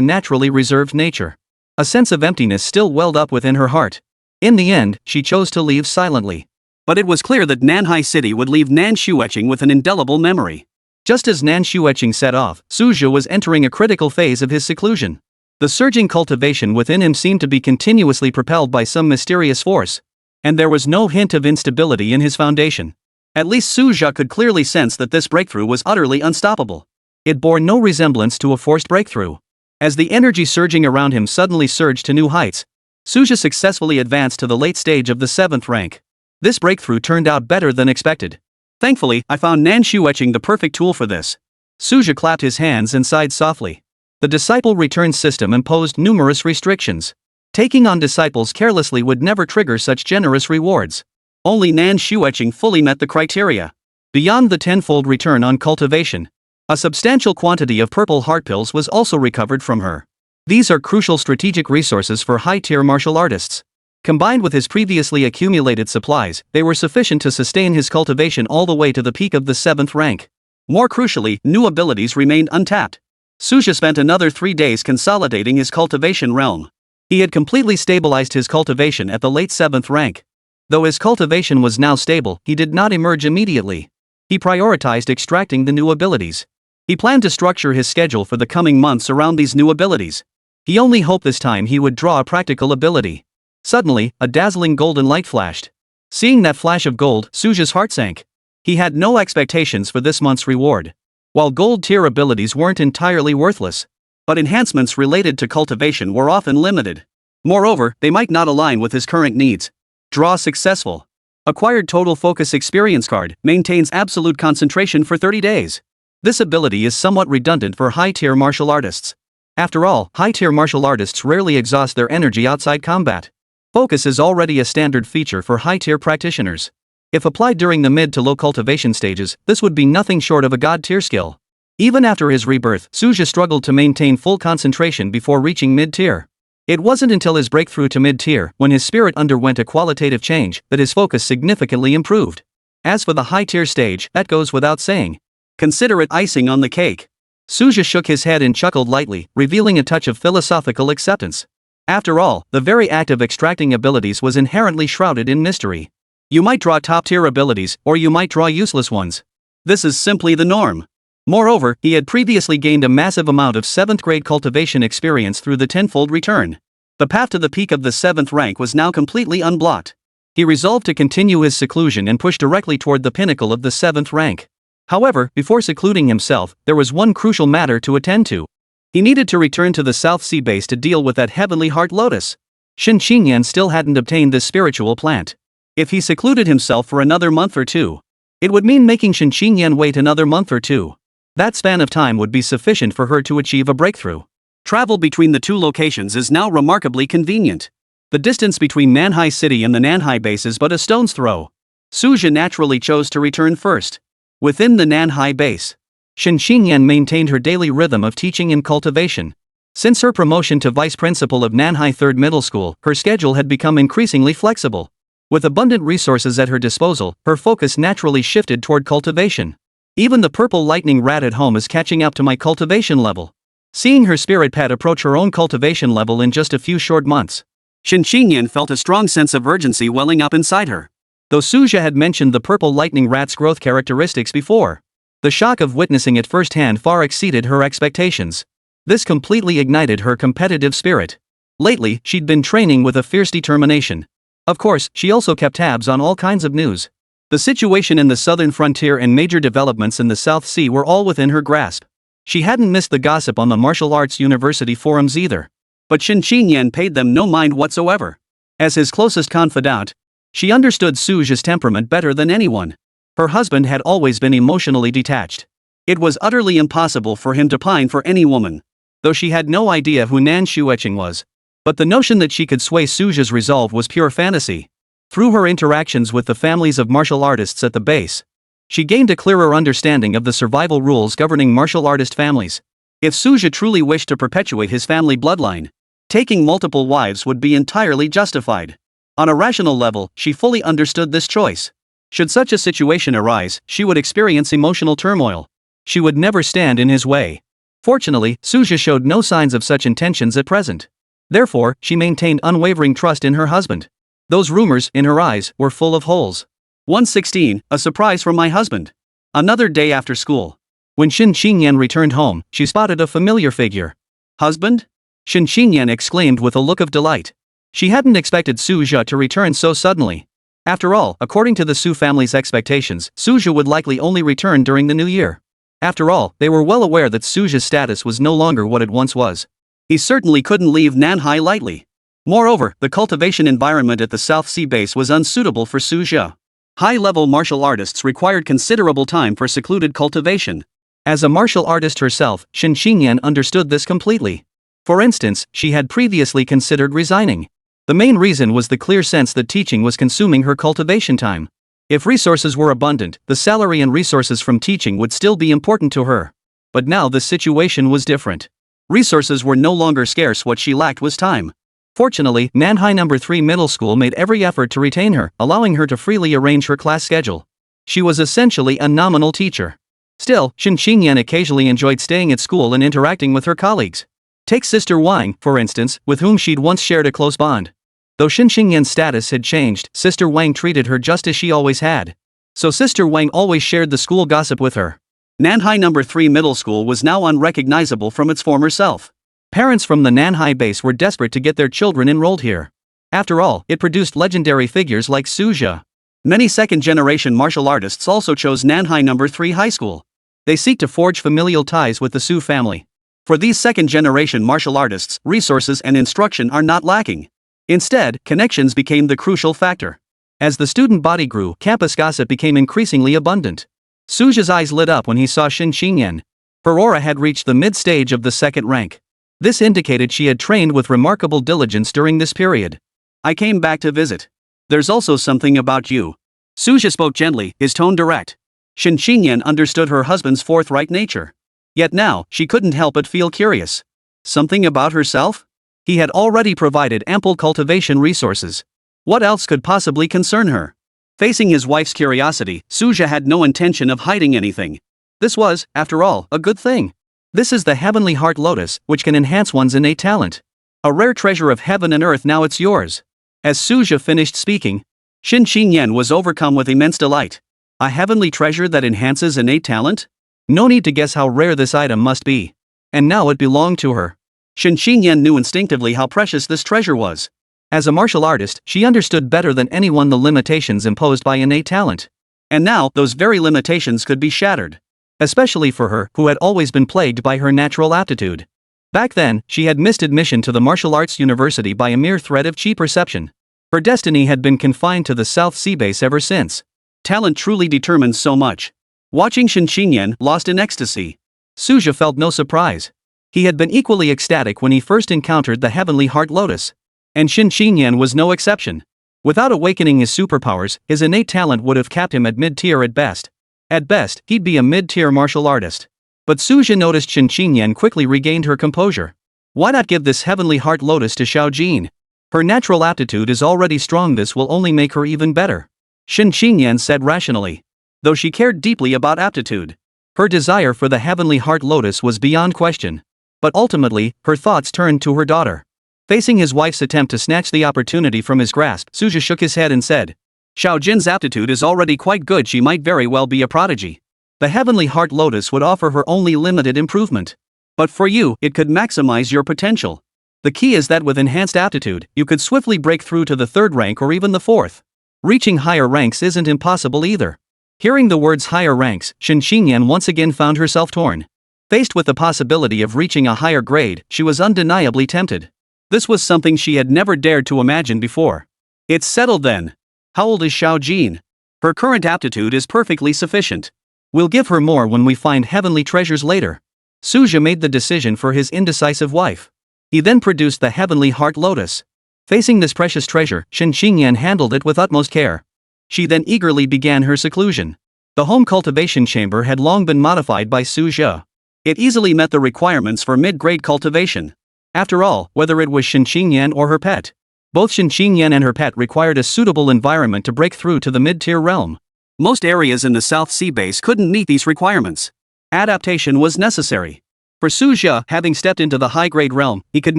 naturally reserved nature. A sense of emptiness still welled up within her heart. In the end, she chose to leave silently. But it was clear that Nanhai City would leave Nan Shueching with an indelible memory. Just as Nan Shueching set off, Suja was entering a critical phase of his seclusion. The surging cultivation within him seemed to be continuously propelled by some mysterious force. And there was no hint of instability in his foundation. At least Suja could clearly sense that this breakthrough was utterly unstoppable. It bore no resemblance to a forced breakthrough. As the energy surging around him suddenly surged to new heights, Suja successfully advanced to the late stage of the 7th rank. This breakthrough turned out better than expected. Thankfully, I found Nan Shueching the perfect tool for this. Suja clapped his hands and sighed softly. The disciple return system imposed numerous restrictions. Taking on disciples carelessly would never trigger such generous rewards. Only Nan Shueching fully met the criteria. Beyond the tenfold return on cultivation, a substantial quantity of purple heart pills was also recovered from her. These are crucial strategic resources for high-tier martial artists. Combined with his previously accumulated supplies, they were sufficient to sustain his cultivation all the way to the peak of the 7th rank. More crucially, new abilities remained untapped. Suja spent another 3 days consolidating his cultivation realm. He had completely stabilized his cultivation at the late 7th rank. Though his cultivation was now stable, he did not emerge immediately. He prioritized extracting the new abilities. He planned to structure his schedule for the coming months around these new abilities. He only hoped this time he would draw a practical ability. Suddenly, a dazzling golden light flashed. Seeing that flash of gold, Suja's heart sank. He had no expectations for this month's reward. While gold-tier abilities weren't entirely worthless, but enhancements related to cultivation were often limited. Moreover, they might not align with his current needs. Draw successful. Acquired Total Focus Experience card, maintains absolute concentration for 30 days. This ability is somewhat redundant for high-tier martial artists. After all, high-tier martial artists rarely exhaust their energy outside combat. Focus is already a standard feature for high-tier practitioners. If applied during the mid to low cultivation stages, this would be nothing short of a god-tier skill. Even after his rebirth, Suja struggled to maintain full concentration before reaching mid-tier. It wasn't until his breakthrough to mid-tier, when his spirit underwent a qualitative change, that his focus significantly improved. As for the high-tier stage, that goes without saying. Consider it icing on the cake. Suja shook his head and chuckled lightly, revealing a touch of philosophical acceptance. After all, the very act of extracting abilities was inherently shrouded in mystery. You might draw top-tier abilities, or you might draw useless ones. This is simply the norm. Moreover, he had previously gained a massive amount of 7th grade cultivation experience through the tenfold return. The path to the peak of the 7th rank was now completely unblocked. He resolved to continue his seclusion and push directly toward the pinnacle of the 7th rank. However, before secluding himself, there was one crucial matter to attend to. He needed to return to the South Sea base to deal with that heavenly heart lotus. Shen Qingyan still hadn't obtained this spiritual plant. If he secluded himself for another month or two, it would mean making Shen Qingyan wait another month or two. That span of time would be sufficient for her to achieve a breakthrough. Travel between the two locations is now remarkably convenient. The distance between Nanhai City and the Nanhai base is but a stone's throw. Suja naturally chose to return first. Within the Nanhai base, Shen Qingyan maintained her daily rhythm of teaching and cultivation. Since her promotion to vice principal of Nanhai 3rd Middle School, her schedule had become increasingly flexible. With abundant resources at her disposal, her focus naturally shifted toward cultivation. Even the purple lightning rat at home is catching up to my cultivation level. Seeing her spirit pet approach her own cultivation level in just a few short months, Shen Qingyan felt a strong sense of urgency welling up inside her. Though Suja had mentioned the purple lightning rat's growth characteristics before, the shock of witnessing it firsthand far exceeded her expectations. This completely ignited her competitive spirit. Lately, she'd been training with a fierce determination. Of course, she also kept tabs on all kinds of news. The situation in the southern frontier and major developments in the South Sea were all within her grasp. She hadn't missed the gossip on the martial arts university forums either. But Shin Qingyan paid them no mind whatsoever. As his closest confidant, she understood Suja's temperament better than anyone. Her husband had always been emotionally detached. It was utterly impossible for him to pine for any woman. Though she had no idea who Nan Shueching was. But the notion that she could sway Suja's resolve was pure fantasy. Through her interactions with the families of martial artists at the base, she gained a clearer understanding of the survival rules governing martial artist families. If Suja truly wished to perpetuate his family bloodline, taking multiple wives would be entirely justified. On a rational level, she fully understood this choice. Should such a situation arise, she would experience emotional turmoil. She would never stand in his way. Fortunately, Suja showed no signs of such intentions at present. Therefore, she maintained unwavering trust in her husband. Those rumors, in her eyes, were full of holes. 116, a surprise from my husband. Another day after school. When Shin Qingyan returned home, she spotted a familiar figure. Husband? Shin Qingyan exclaimed with a look of delight. She hadn't expected Suja to return so suddenly. After all, according to the Su family's expectations, Suja would likely only return during the new year. After all, they were well aware that Suja's status was no longer what it once was. He certainly couldn't leave Nanhai lightly. Moreover, the cultivation environment at the South Sea base was unsuitable for Suja. High-level martial artists required considerable time for secluded cultivation. As a martial artist herself, Shin Qingyan understood this completely. For instance, she had previously considered resigning. The main reason was the clear sense that teaching was consuming her cultivation time. If resources were abundant, the salary and resources from teaching would still be important to her. But now the situation was different. Resources were no longer scarce, what she lacked was time. Fortunately, Nanhai No. 3 Middle School made every effort to retain her, allowing her to freely arrange her class schedule. She was essentially a nominal teacher. Still, Shin Qingyan occasionally enjoyed staying at school and interacting with her colleagues. Take Sister Wang, for instance, with whom she'd once shared a close bond. Though Shin Qingyan's status had changed, Sister Wang treated her just as she always had. So Sister Wang always shared the school gossip with her. Nanhai No. 3 Middle School was now unrecognizable from its former self. Parents from the Nanhai base were desperate to get their children enrolled here. After all, it produced legendary figures like Suja. Many second-generation martial artists also chose Nanhai No. 3 High School. They seek to forge familial ties with the Su family. For these second-generation martial artists, resources and instruction are not lacking. Instead, connections became the crucial factor. As the student body grew, campus gossip became increasingly abundant. Suja's eyes lit up when he saw Shin Qingyan. Her aura had reached the mid-stage of the second rank. This indicated she had trained with remarkable diligence during this period. I came back to visit. There's also something about you. Suja spoke gently, his tone direct. Shin Qingyan understood her husband's forthright nature. Yet now, she couldn't help but feel curious. Something about herself? He had already provided ample cultivation resources. What else could possibly concern her? Facing his wife's curiosity, Suja had no intention of hiding anything. This was, after all, a good thing. This is the heavenly heart lotus, which can enhance one's innate talent. A rare treasure of heaven and earth, now it's yours. As Suja finished speaking, Shin Qingyan was overcome with immense delight. A heavenly treasure that enhances innate talent? No need to guess how rare this item must be. And now it belonged to her. Shin Qingyan knew instinctively how precious this treasure was. As a martial artist, she understood better than anyone the limitations imposed by innate talent. And now, those very limitations could be shattered. Especially for her, who had always been plagued by her natural aptitude. Back then, she had missed admission to the martial arts university by a mere thread of chi perception. Her destiny had been confined to the South Sea base ever since. Talent truly determines so much. Watching Shin Qingyan lost in ecstasy, Suja felt no surprise. He had been equally ecstatic when he first encountered the heavenly heart lotus. And Shin Qingyan was no exception. Without awakening his superpowers, his innate talent would have capped him at mid-tier at best. At best, he'd be a mid-tier martial artist. But Suja noticed Shin Qingyan quickly regained her composure. Why not give this heavenly heart lotus to Xiao Jin? Her natural aptitude is already strong, this will only make her even better. Shin Qingyan said rationally. Though she cared deeply about aptitude, her desire for the heavenly heart lotus was beyond question. But ultimately, her thoughts turned to her daughter. Facing his wife's attempt to snatch the opportunity from his grasp, Suja shook his head and said, Xiao Jin's aptitude is already quite good, she might very well be a prodigy. The heavenly heart lotus would offer her only limited improvement. But for you, it could maximize your potential. The key is that with enhanced aptitude, you could swiftly break through to the third rank or even the fourth. Reaching higher ranks isn't impossible either. Hearing the words higher ranks, Shin Xingyan once again found herself torn. Faced with the possibility of reaching a higher grade, she was undeniably tempted. This was something she had never dared to imagine before. It's settled then. How old is Xiao Jin? Her current aptitude is perfectly sufficient. We'll give her more when we find heavenly treasures later. Suja made the decision for his indecisive wife. He then produced the heavenly heart lotus. Facing this precious treasure, Shin Xingyan handled it with utmost care. She then eagerly began her seclusion. The home cultivation chamber had long been modified by Suja. It easily met the requirements for mid-grade cultivation. After all, whether it was Shin Xingyan or her pet, both Shin Xingyan and her pet required a suitable environment to break through to the mid-tier realm. Most areas in the South Sea base couldn't meet these requirements. Adaptation was necessary. For Suja, having stepped into the high-grade realm, he could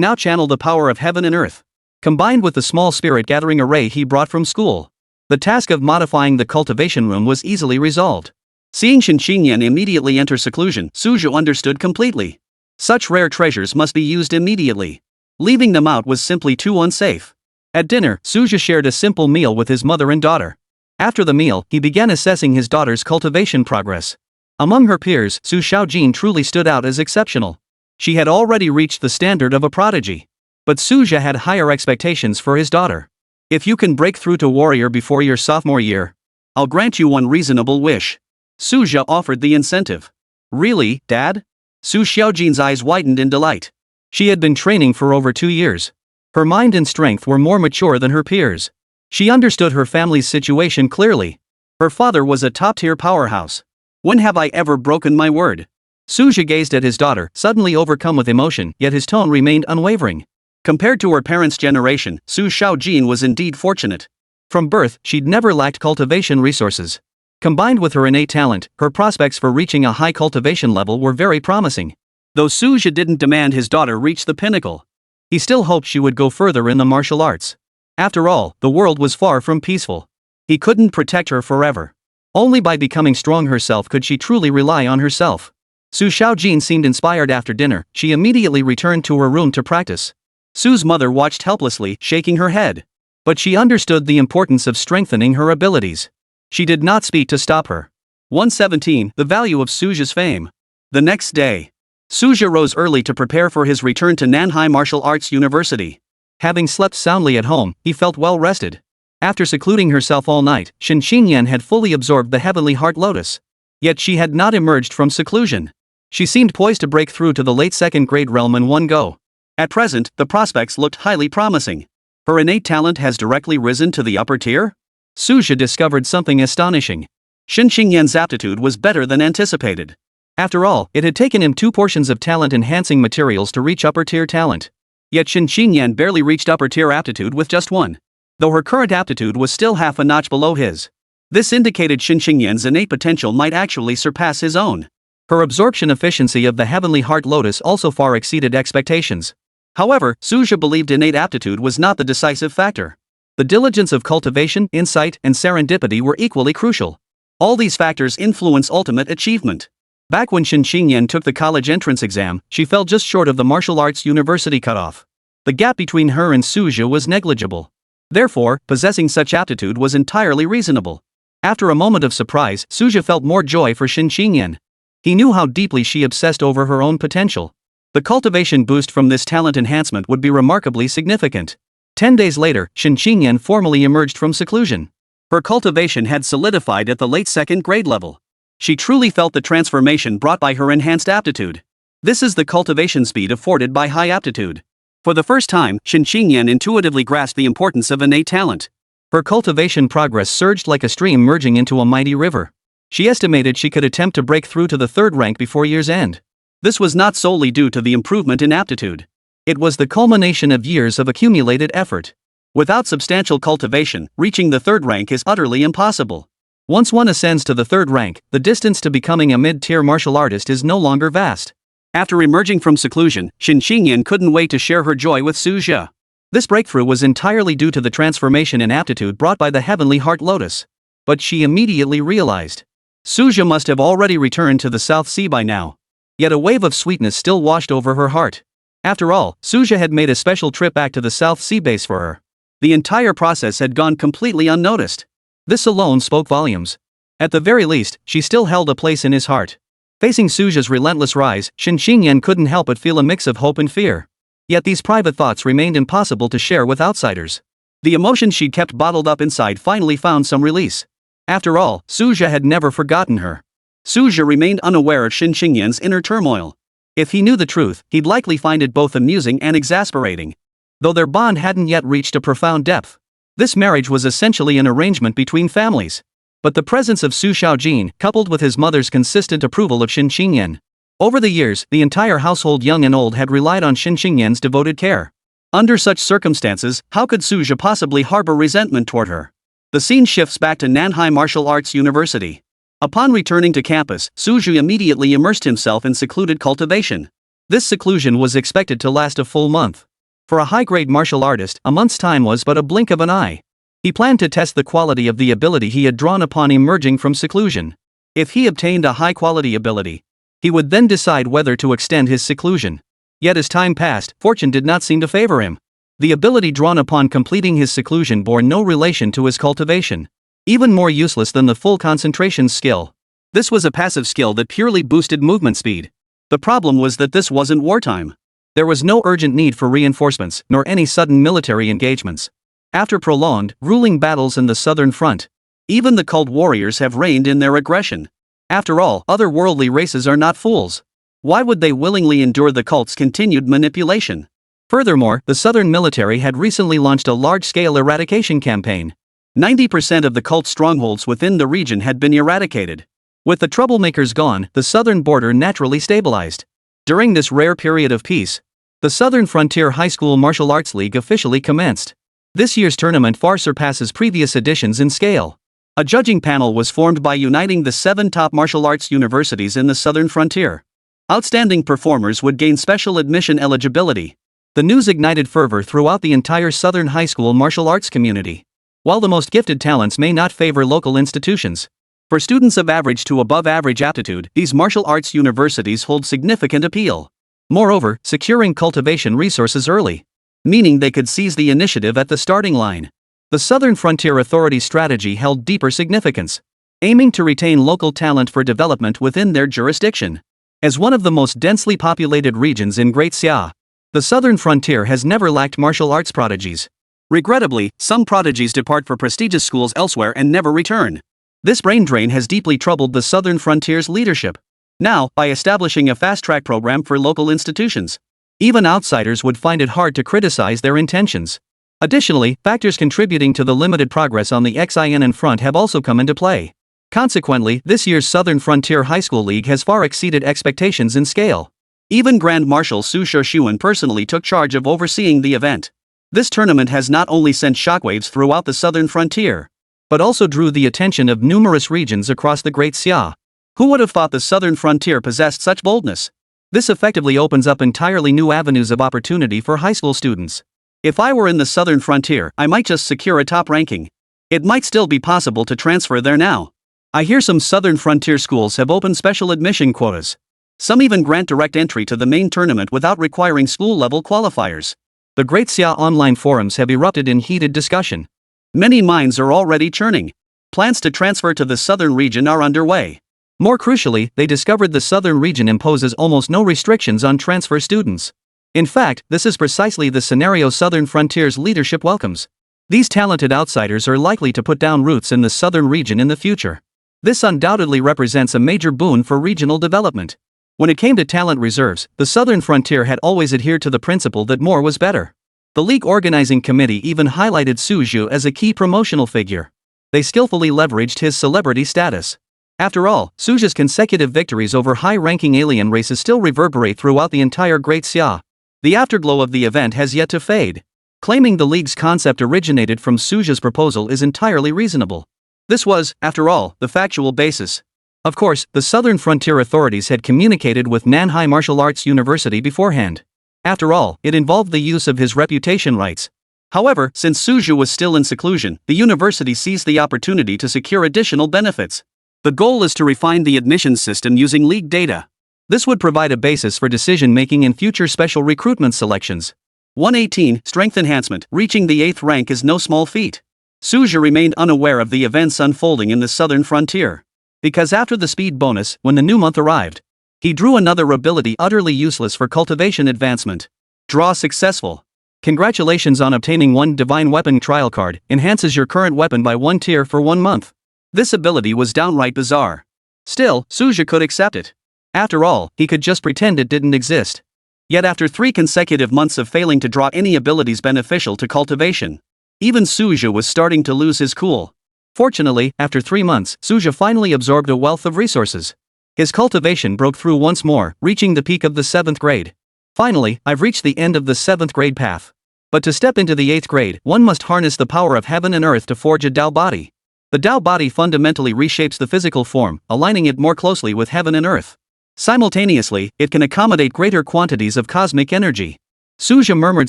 now channel the power of heaven and earth. Combined with the small spirit-gathering array he brought from school, the task of modifying the cultivation room was easily resolved. Seeing Shin Xingyan immediately enter seclusion, Suja understood completely. Such rare treasures must be used immediately. Leaving them out was simply too unsafe. At dinner, Suja shared a simple meal with his mother and daughter. After the meal, he began assessing his daughter's cultivation progress. Among her peers, Su Xiaojin truly stood out as exceptional. She had already reached the standard of a prodigy. But Suja had higher expectations for his daughter. If you can break through to warrior before your sophomore year, I'll grant you one reasonable wish. Suja offered the incentive. Really, Dad? Su Xiaojin's eyes widened in delight. She had been training for over 2 years. Her mind and strength were more mature than her peers. She understood her family's situation clearly. Her father was a top-tier powerhouse. When have I ever broken my word? Suja gazed at his daughter, suddenly overcome with emotion, yet his tone remained unwavering. Compared to her parents' generation, Su Xiaojin was indeed fortunate. From birth, she'd never lacked cultivation resources. Combined with her innate talent, her prospects for reaching a high cultivation level were very promising. Though Suja didn't demand his daughter reach the pinnacle, he still hoped she would go further in the martial arts. After all, the world was far from peaceful. He couldn't protect her forever. Only by becoming strong herself could she truly rely on herself. Su Xiaojin seemed inspired after dinner. She immediately returned to her room to practice. Su's mother watched helplessly, shaking her head. But she understood the importance of strengthening her abilities. She did not speak to stop her. 117. The value of Suja's fame. The next day, Suja rose early to prepare for his return to Nanhai Martial Arts University. Having slept soundly at home, he felt well rested. After secluding herself all night, Shin Xingyan had fully absorbed the heavenly heart lotus. Yet she had not emerged from seclusion. She seemed poised to break through to the late second-grade realm in one go. At present, the prospects looked highly promising. Her innate talent has directly risen to the upper tier? Suja discovered something astonishing. Shin Xingyan's aptitude was better than anticipated. After all, it had taken him 2 portions of talent-enhancing materials to reach upper-tier talent. Yet Shin Xingyan barely reached upper-tier aptitude with just 1. Though her current aptitude was still half a notch below his. This indicated Shin Xingyan's innate potential might actually surpass his own. Her absorption efficiency of the heavenly heart lotus also far exceeded expectations. However, Suja believed innate aptitude was not the decisive factor. The diligence of cultivation, insight, and serendipity were equally crucial. All these factors influence ultimate achievement. Back when Shin Xingyan took the college entrance exam, she fell just short of the martial arts university cutoff. The gap between her and Suja was negligible. Therefore, possessing such aptitude was entirely reasonable. After a moment of surprise, Suja felt more joy for Shin Xingyan. He knew how deeply she obsessed over her own potential. The cultivation boost from this talent enhancement would be remarkably significant. 10 days later, Shin Xingyan formally emerged from seclusion. Her cultivation had solidified at the late second grade level. She truly felt the transformation brought by her enhanced aptitude. This is the cultivation speed afforded by high aptitude. For the first time, Shin Xingyan intuitively grasped the importance of innate talent. Her cultivation progress surged like a stream merging into a mighty river. She estimated she could attempt to break through to the 3rd rank before year's end. This was not solely due to the improvement in aptitude. It was the culmination of years of accumulated effort. Without substantial cultivation, reaching the 3rd rank is utterly impossible. Once one ascends to the 3rd rank, the distance to becoming a mid-tier martial artist is no longer vast. After emerging from seclusion, Shin Xingyan couldn't wait to share her joy with Suja. This breakthrough was entirely due to the transformation in aptitude brought by the heavenly heart lotus. But she immediately realized. Suja must have already returned to the South Sea by now. Yet a wave of sweetness still washed over her heart. After all, Suja had made a special trip back to the South Sea base for her. The entire process had gone completely unnoticed. This alone spoke volumes. At the very least, she still held a place in his heart. Facing Suja's relentless rise, Shin Xingyan couldn't help but feel a mix of hope and fear. Yet these private thoughts remained impossible to share with outsiders. The emotions she'd kept bottled up inside finally found some release. After all, Suja had never forgotten her. Suja remained unaware of Shin Xingyan's inner turmoil. If he knew the truth, he'd likely find it both amusing and exasperating. Though their bond hadn't yet reached a profound depth. This marriage was essentially an arrangement between families. But the presence of Su Xiaojin, coupled with his mother's consistent approval of Shin Xingyan. Over the years, the entire household young and old had relied on Shin Xingyan's devoted care. Under such circumstances, how could Suja possibly harbor resentment toward her? The scene shifts back to Nanhai Martial Arts University. Upon returning to campus, Suju immediately immersed himself in secluded cultivation. This seclusion was expected to last a full month. For a high-grade martial artist, a month's time was but a blink of an eye. He planned to test the quality of the ability he had drawn upon emerging from seclusion. If he obtained a high-quality ability, he would then decide whether to extend his seclusion. Yet as time passed, fortune did not seem to favor him. The ability drawn upon completing his seclusion bore no relation to his cultivation. Even more useless than the full concentration skill. This was a passive skill that purely boosted movement speed. The problem was that this wasn't wartime. There was no urgent need for reinforcements, nor any sudden military engagements. After prolonged, grueling battles in the southern front, even the cult warriors have reined in their aggression. After all, other worldly races are not fools. Why would they willingly endure the cult's continued manipulation? Furthermore, the southern military had recently launched a large-scale eradication campaign. 90% of the cult strongholds within the region had been eradicated. With the troublemakers gone, the southern border naturally stabilized. During this rare period of peace, the Southern Frontier High School Martial Arts League officially commenced. This year's tournament far surpasses previous editions in scale. A judging panel was formed by uniting the 7 top martial arts universities in the Southern Frontier. Outstanding performers would gain special admission eligibility. The news ignited fervor throughout the entire Southern high school martial arts community. While the most gifted talents may not favor local institutions, for students of average to above average aptitude, these martial arts universities hold significant appeal. Moreover, securing cultivation resources early, meaning they could seize the initiative at the starting line. The Southern Frontier Authority's strategy held deeper significance, aiming to retain local talent for development within their jurisdiction. As one of the most densely populated regions in Great Xia, the Southern Frontier has never lacked martial arts prodigies. Regrettably, some prodigies depart for prestigious schools elsewhere and never return. This brain drain has deeply troubled the Southern Frontier's leadership. Now, by establishing a fast-track program for local institutions, even outsiders would find it hard to criticize their intentions. Additionally, factors contributing to the limited progress on the XINN front have also come into play. Consequently, this year's Southern Frontier High School League has far exceeded expectations in scale. Even Grand Marshal Su Shoshuan personally took charge of overseeing the event. This tournament has not only sent shockwaves throughout the Southern Frontier, but also drew the attention of numerous regions across the Great Xia. Who would have thought the Southern Frontier possessed such boldness? This effectively opens up entirely new avenues of opportunity for high school students. If I were in the Southern Frontier, I might just secure a top ranking. It might still be possible to transfer there now. I hear some Southern Frontier schools have opened special admission quotas. Some even grant direct entry to the main tournament without requiring school-level qualifiers. The Great Xia online forums have erupted in heated discussion. Many minds are already churning. Plans to transfer to the southern region are underway. More crucially, they discovered the southern region imposes almost no restrictions on transfer students. In fact, this is precisely the scenario Southern Frontier's leadership welcomes. These talented outsiders are likely to put down roots in the southern region in the future. This undoubtedly represents a major boon for regional development. When it came to talent reserves, the Southern Frontier had always adhered to the principle that more was better. The league organizing committee even highlighted Su Zhu as a key promotional figure. They skillfully leveraged his celebrity status. After all, Su Zhu's consecutive victories over high-ranking alien races still reverberate throughout the entire Great Xia. The afterglow of the event has yet to fade. Claiming the league's concept originated from Su Zhu's proposal is entirely reasonable. This was, after all, the factual basis. Of course, the Southern Frontier authorities had communicated with Nanhai Martial Arts University beforehand. After all, it involved the use of his reputation rights. However, since Su Zhu was still in seclusion, the university seized the opportunity to secure additional benefits. The goal is to refine the admissions system using league data. This would provide a basis for decision-making in future special recruitment selections. 118. Strength Enhancement. Reaching the 8th rank is no small feat. Suja remained unaware of the events unfolding in the southern frontier. Because after the speed bonus, when the new month arrived, he drew another ability utterly useless for cultivation advancement. Draw successful. Congratulations on obtaining 1 divine weapon trial card, enhances your current weapon by 1 tier for 1 month. This ability was downright bizarre. Still, Suja could accept it. After all, he could just pretend it didn't exist. Yet after 3 consecutive months of failing to draw any abilities beneficial to cultivation, even Suja was starting to lose his cool. Fortunately, after 3 months, Suja finally absorbed a wealth of resources. His cultivation broke through once more, reaching the peak of the 7th grade. Finally, I've reached the end of the 7th grade path. But to step into the 8th grade, one must harness the power of heaven and earth to forge a Dao body. The Dao body fundamentally reshapes the physical form, aligning it more closely with heaven and earth. Simultaneously, it can accommodate greater quantities of cosmic energy. Suja murmured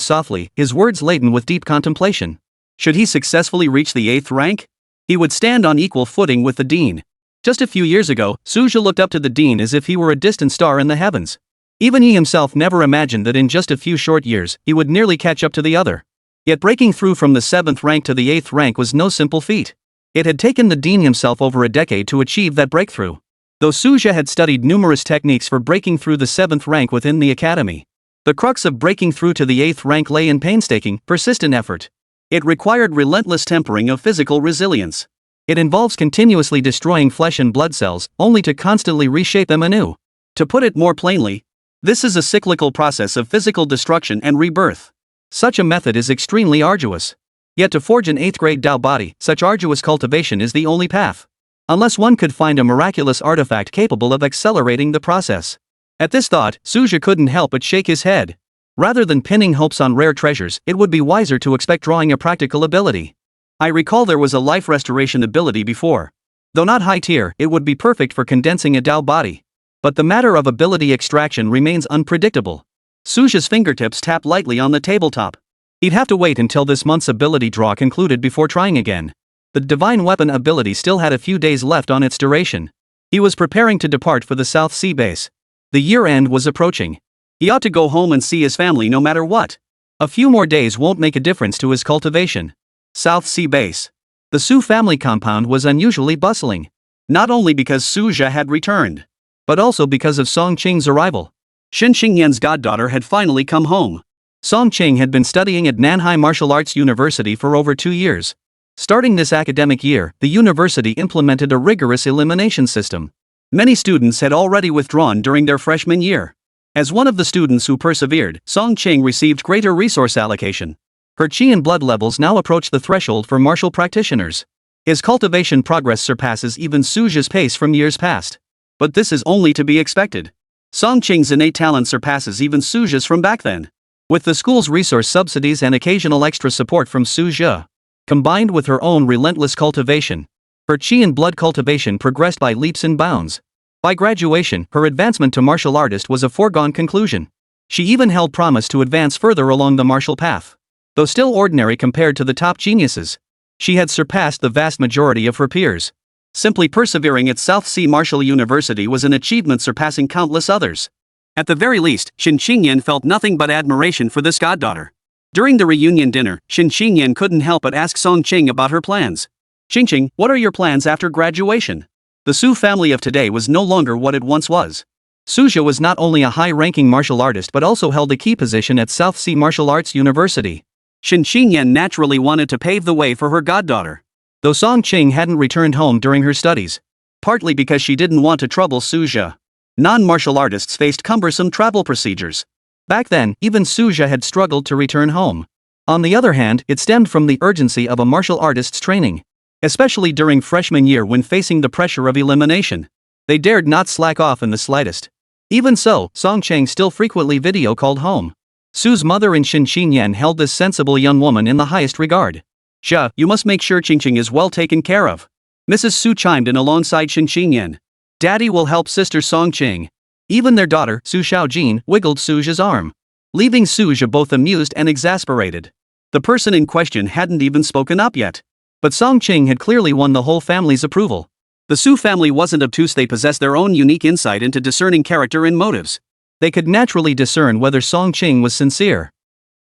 softly, his words laden with deep contemplation. Should he successfully reach the 8th rank, he would stand on equal footing with the Dean. Just a few years ago, Suja looked up to the Dean as if he were a distant star in the heavens. Even he himself never imagined that in just a few short years, he would nearly catch up to the other. Yet breaking through from the 7th rank to the 8th rank was no simple feat. It had taken the Dean himself over a decade to achieve that breakthrough. Though Suja had studied numerous techniques for breaking through the 7th rank within the academy, the crux of breaking through to the 8th rank lay in painstaking, persistent effort. It required relentless tempering of physical resilience. It involves continuously destroying flesh and blood cells, only to constantly reshape them anew. To put it more plainly, this is a cyclical process of physical destruction and rebirth. Such a method is extremely arduous. Yet to forge an 8th grade Dao body, such arduous cultivation is the only path. Unless one could find a miraculous artifact capable of accelerating the process. At this thought, Suja couldn't help but shake his head. Rather than pinning hopes on rare treasures, it would be wiser to expect drawing a practical ability. I recall there was a life restoration ability before. Though not high tier, it would be perfect for condensing a Dao body. But the matter of ability extraction remains unpredictable. Suja's fingertips tapped lightly on the tabletop. He'd have to wait until this month's ability draw concluded before trying again. The divine weapon ability still had a few days left on its duration. He was preparing to depart for the South Sea base. The year end was approaching. He ought to go home and see his family no matter what. A few more days won't make a difference to his cultivation. South Sea base. The Su family compound was unusually bustling. Not only because Suja had returned, but also because of Song Qing's arrival. Shen Xingyan's goddaughter had finally come home. Song Qing had been studying at Nanhai Martial Arts University for over 2 years. Starting this academic year, the university implemented a rigorous elimination system. Many students had already withdrawn during their freshman year. As one of the students who persevered, Song Qing received greater resource allocation. Her chi and blood levels now approach the threshold for martial practitioners. His cultivation progress surpasses even Suja's pace from years past. But this is only to be expected. Song Qing's innate talent surpasses even Suja's from back then. With the school's resource subsidies and occasional extra support from Suja, combined with her own relentless cultivation, her chi and blood cultivation progressed by leaps and bounds. By graduation, her advancement to martial artist was a foregone conclusion. She even held promise to advance further along the martial path. Though still ordinary compared to the top geniuses, she had surpassed the vast majority of her peers. Simply persevering at South Sea Martial University was an achievement surpassing countless others. At the very least, Shen Xingyan felt nothing but admiration for this goddaughter. During the reunion dinner, Shen Xingyan couldn't help but ask Song Qing about her plans. "Qingqing, what are your plans after graduation?" The Su family of today was no longer what it once was. Suja was not only a high-ranking martial artist but also held a key position at South Sea Martial Arts University. Shen Xingyan naturally wanted to pave the way for her goddaughter. Though Song Qing hadn't returned home during her studies, partly because she didn't want to trouble Suja, non-martial artists faced cumbersome travel procedures. Back then, even Suja had struggled to return home. On the other hand, it stemmed from the urgency of a martial artist's training. Especially during freshman year when facing the pressure of elimination. They dared not slack off in the slightest. Even so, Song Qing still frequently video called home. Su's mother and Shen Xingyan held this sensible young woman in the highest regard. "Xia, you must make sure Qingqing is well taken care of." Mrs. Su chimed in alongside Shen Xingyan. "Daddy will help sister Song Qing." Even their daughter, Su Xiaojin, wiggled Suja's arm, leaving Suja both amused and exasperated. The person in question hadn't even spoken up yet. But Song Qing had clearly won the whole family's approval. The Su family wasn't obtuse, they possessed their own unique insight into discerning character and motives. They could naturally discern whether Song Qing was sincere.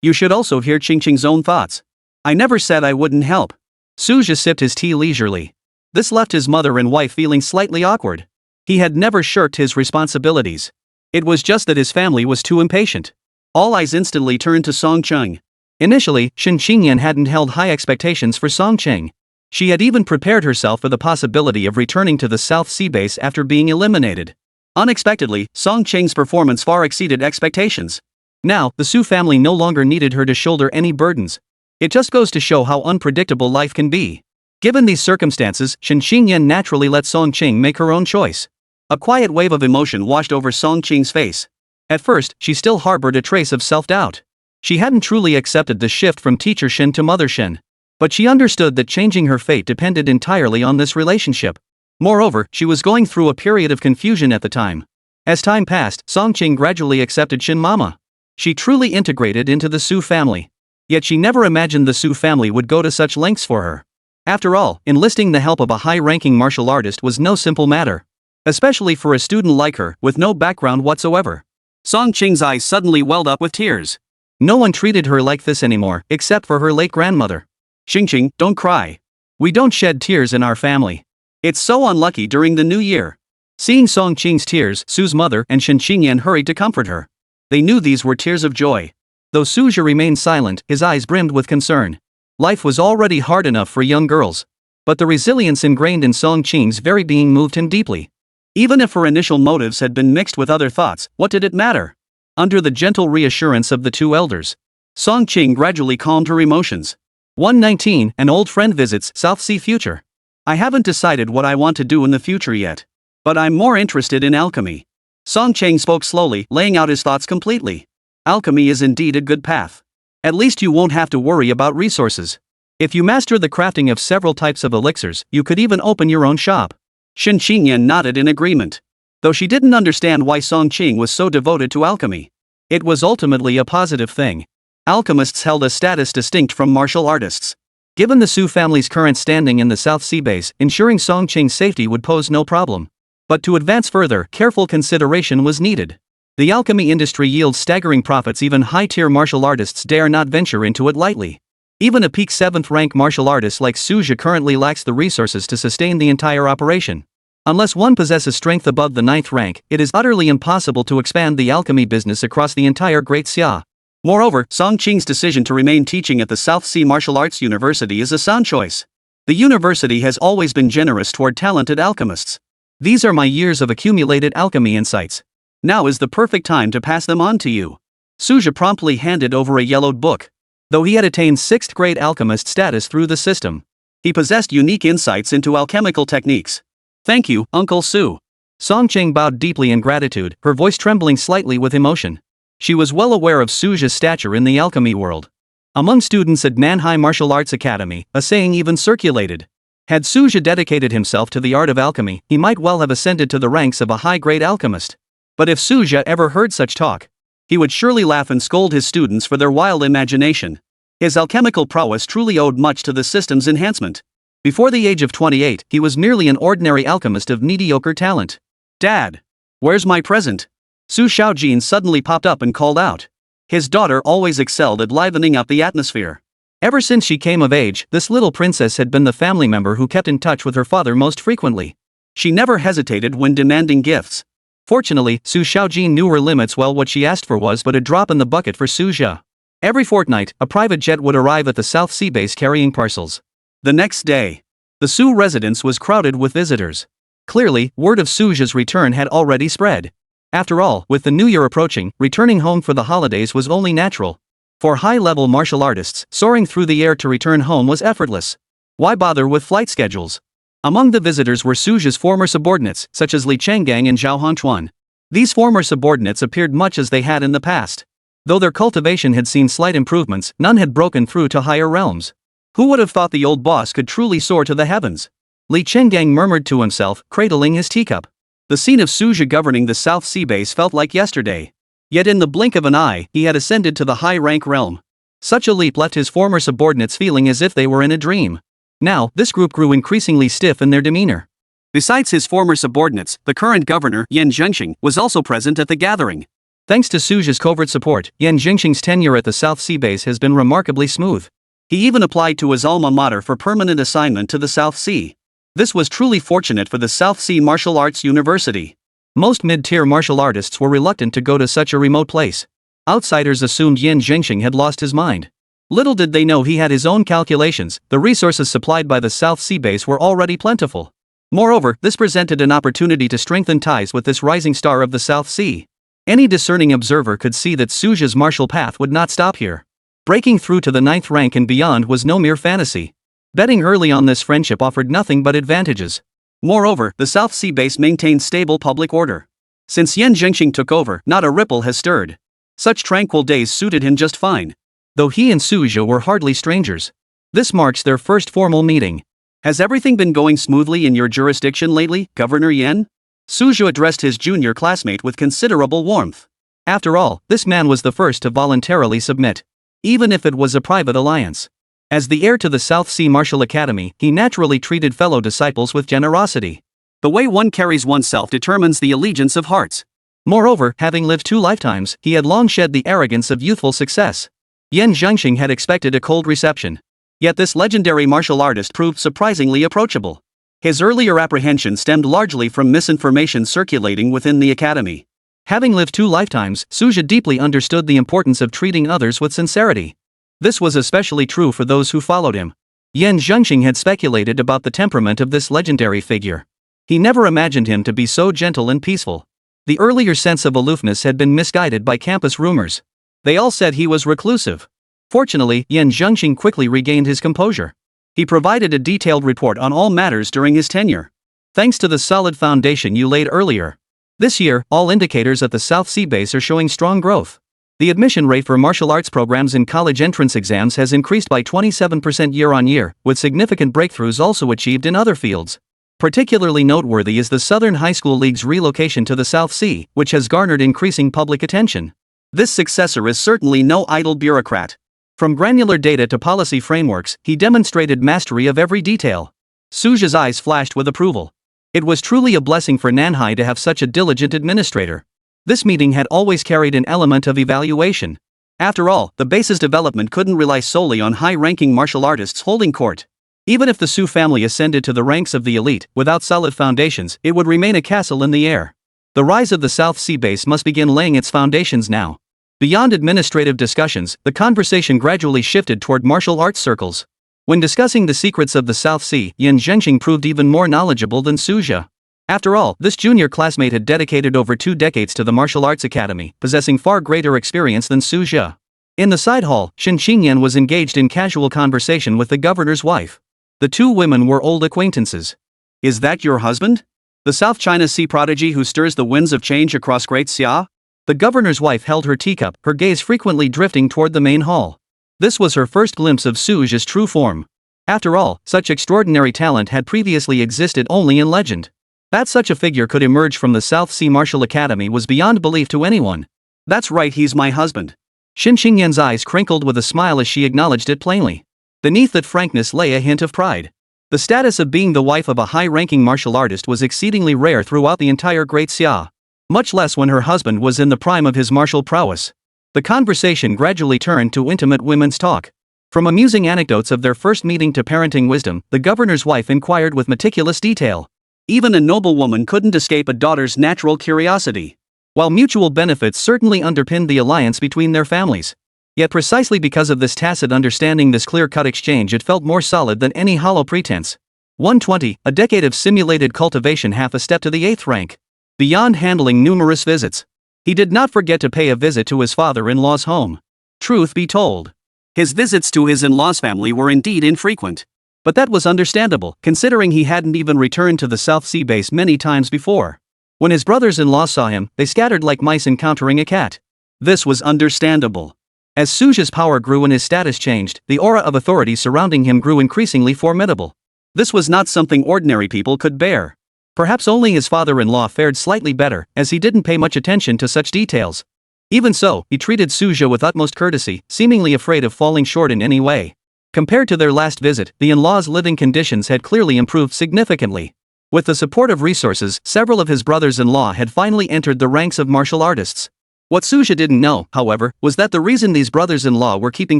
You should also hear Qingqing's own thoughts. I never said I wouldn't help. Suja sipped his tea leisurely. This left his mother and wife feeling slightly awkward. He had never shirked his responsibilities. It was just that his family was too impatient. All eyes instantly turned to Song Qing. Initially, Shen Qingyan hadn't held high expectations for Song Qing. She had even prepared herself for the possibility of returning to the South Sea base after being eliminated. Unexpectedly, Song Qing's performance far exceeded expectations. Now, the Su family no longer needed her to shoulder any burdens. It just goes to show how unpredictable life can be. Given these circumstances, Shen Qingyan naturally let Song Qing make her own choice. A quiet wave of emotion washed over Song Qing's face. At first, she still harbored a trace of self-doubt. She hadn't truly accepted the shift from teacher Shen to mother Shen. But she understood that changing her fate depended entirely on this relationship. Moreover, she was going through a period of confusion at the time. As time passed, Song Qing gradually accepted Shen Mama. She truly integrated into the Su family. Yet she never imagined the Su family would go to such lengths for her. After all, enlisting the help of a high-ranking martial artist was no simple matter. Especially for a student like her, with no background whatsoever. Song Qing's eyes suddenly welled up with tears. No one treated her like this anymore, except for her late grandmother. Qingqing, don't cry. We don't shed tears in our family. It's so unlucky during the new year. Seeing Song Qing's tears, Su's mother and Shen Qingyan hurried to comfort her. They knew these were tears of joy. Though Suja remained silent, his eyes brimmed with concern. Life was already hard enough for young girls. But the resilience ingrained in Song Qing's very being moved him deeply. Even if her initial motives had been mixed with other thoughts, what did it matter? Under the gentle reassurance of the two elders, Song Qing gradually calmed her emotions. 119, an old friend visits South Sea future. I haven't decided what I want to do in the future yet. But I'm more interested in alchemy. Song Qing spoke slowly, laying out his thoughts completely. Alchemy is indeed a good path. At least you won't have to worry about resources. If you master the crafting of several types of elixirs, you could even open your own shop. Shen Qingyan nodded in agreement. Though she didn't understand why Song Qing was so devoted to alchemy. It was ultimately a positive thing. Alchemists held a status distinct from martial artists. Given the Su family's current standing in the South Sea base, ensuring Song Qing's safety would pose no problem. But to advance further, careful consideration was needed. The alchemy industry yields staggering profits, even high-tier martial artists dare not venture into it lightly. Even a peak 7th rank martial artist like Suja currently lacks the resources to sustain the entire operation. Unless one possesses strength above the 9th rank, it is utterly impossible to expand the alchemy business across the entire Great Xia. Moreover, Song Qing's decision to remain teaching at the South Sea Martial Arts University is a sound choice. The university has always been generous toward talented alchemists. These are my years of accumulated alchemy insights. Now is the perfect time to pass them on to you. Suja promptly handed over a yellowed book. Though he had attained 6th grade alchemist status through the system, he possessed unique insights into alchemical techniques. Thank you, Uncle Su. Song Qing bowed deeply in gratitude, her voice trembling slightly with emotion. She was well aware of Suja's stature in the alchemy world. Among students at Manhwa Martial Arts Academy, a saying even circulated. Had Suja dedicated himself to the art of alchemy, he might well have ascended to the ranks of a high-grade alchemist. But if Suja ever heard such talk, he would surely laugh and scold his students for their wild imagination. His alchemical prowess truly owed much to the system's enhancement. Before the age of 28, he was merely an ordinary alchemist of mediocre talent. Dad! Where's my present? Su Shaojin suddenly popped up and called out. His daughter always excelled at livening up the atmosphere. Ever since she came of age, this little princess had been the family member who kept in touch with her father most frequently. She never hesitated when demanding gifts. Fortunately, Su Shaojin knew her limits well. What she asked for was but a drop in the bucket for Suja. Every fortnight, a private jet would arrive at the South Sea base carrying parcels. The next day, the Su residence was crowded with visitors. Clearly, word of Suja's return had already spread. After all, with the new year approaching, returning home for the holidays was only natural. For high-level martial artists, soaring through the air to return home was effortless. Why bother with flight schedules? Among the visitors were Suja's former subordinates, such as Li Chenggang and Zhao Hongchuan. These former subordinates appeared much as they had in the past. Though their cultivation had seen slight improvements, none had broken through to higher realms. Who would have thought the old boss could truly soar to the heavens? Li Chenggang murmured to himself, cradling his teacup. The scene of Suja governing the South Sea base felt like yesterday. Yet in the blink of an eye, he had ascended to the high-rank realm. Such a leap left his former subordinates feeling as if they were in a dream. Now, this group grew increasingly stiff in their demeanor. Besides his former subordinates, the current governor, Yan Zhengxing, was also present at the gathering. Thanks to Suja's covert support, Yan Zhengxing's tenure at the South Sea base has been remarkably smooth. He even applied to his alma mater for permanent assignment to the South Sea. This was truly fortunate for the South Sea Martial Arts University. Most mid-tier martial artists were reluctant to go to such a remote place. Outsiders assumed Yan Zhengxing had lost his mind. Little did they know he had his own calculations. The resources supplied by the South Sea base were already plentiful. Moreover, this presented an opportunity to strengthen ties with this rising star of the South Sea. Any discerning observer could see that Suja's martial path would not stop here. Breaking through to the 9th rank and beyond was no mere fantasy. Betting early on this friendship offered nothing but advantages. Moreover, the South Sea base maintained stable public order. Since Yan Zhengxing took over, not a ripple has stirred. Such tranquil days suited him just fine. Though he and Suja were hardly strangers. This marks their first formal meeting. Has everything been going smoothly in your jurisdiction lately, Governor Yan? Suja addressed his junior classmate with considerable warmth. After all, this man was the first to voluntarily submit. Even if it was a private alliance. As the heir to the South Sea Martial Academy, he naturally treated fellow disciples with generosity. The way one carries oneself determines the allegiance of hearts. Moreover, having lived 2 lifetimes, he had long shed the arrogance of youthful success. Yan Zhengxing had expected a cold reception. Yet this legendary martial artist proved surprisingly approachable. His earlier apprehension stemmed largely from misinformation circulating within the academy. Having lived 2 lifetimes, Suja deeply understood the importance of treating others with sincerity. This was especially true for those who followed him. Yan Zhengxing had speculated about the temperament of this legendary figure. He never imagined him to be so gentle and peaceful. The earlier sense of aloofness had been misguided by campus rumors. They all said he was reclusive. Fortunately, Yan Zhengxing quickly regained his composure. He provided a detailed report on all matters during his tenure. Thanks to the solid foundation you laid earlier. This year, all indicators at the South Sea base are showing strong growth. The admission rate for martial arts programs in college entrance exams has increased by 27% year-on-year, with significant breakthroughs also achieved in other fields. Particularly noteworthy is the Southern High School League's relocation to the South Sea, which has garnered increasing public attention. This successor is certainly no idle bureaucrat. From granular data to policy frameworks, he demonstrated mastery of every detail. Suja's eyes flashed with approval. It was truly a blessing for Nanhai to have such a diligent administrator. This meeting had always carried an element of evaluation. After all, the base's development couldn't rely solely on high-ranking martial artists holding court. Even if the Su family ascended to the ranks of the elite, without solid foundations, it would remain a castle in the air. The rise of the South Sea base must begin laying its foundations now. Beyond administrative discussions, the conversation gradually shifted toward martial arts circles. When discussing the secrets of the South Sea, Yan Zhengxing proved even more knowledgeable than Suja. After all, this junior classmate had dedicated over 2 decades to the martial arts academy, possessing far greater experience than Suja. In the side hall, Shen Qingyan was engaged in casual conversation with the governor's wife. The 2 women were old acquaintances. Is that your husband? The South China Sea prodigy who stirs the winds of change across Great Xia? The governor's wife held her teacup, her gaze frequently drifting toward the main hall. This was her first glimpse of Suja's true form. After all, such extraordinary talent had previously existed only in legend. That such a figure could emerge from the South Sea Martial Academy was beyond belief to anyone. That's right, he's my husband. Shen Qingyan's eyes crinkled with a smile as she acknowledged it plainly. Beneath that frankness lay a hint of pride. The status of being the wife of a high-ranking martial artist was exceedingly rare throughout the entire Great Xia. Much less when her husband was in the prime of his martial prowess. The conversation gradually turned to intimate women's talk. From amusing anecdotes of their first meeting to parenting wisdom, the governor's wife inquired with meticulous detail. Even a noble woman couldn't escape a daughter's natural curiosity. While mutual benefits certainly underpinned the alliance between their families. Yet precisely because of this tacit understanding, this clear-cut exchange, it felt more solid than any hollow pretense. 120, a decade of simulated cultivation, half a step to the 8th rank. Beyond handling numerous visits, he did not forget to pay a visit to his father-in-law's home. Truth be told, his visits to his in-law's family were indeed infrequent. But that was understandable, considering he hadn't even returned to the South Sea base many times before. When his brothers-in-law saw him, they scattered like mice encountering a cat. This was understandable. As Suja's power grew and his status changed, the aura of authority surrounding him grew increasingly formidable. This was not something ordinary people could bear. Perhaps only his father-in-law fared slightly better, as he didn't pay much attention to such details. Even so, he treated Suja with utmost courtesy, seemingly afraid of falling short in any way. Compared to their last visit, the in-laws' living conditions had clearly improved significantly. With the support of resources, several of his brothers-in-law had finally entered the ranks of martial artists. What Suja didn't know, however, was that the reason these brothers-in-law were keeping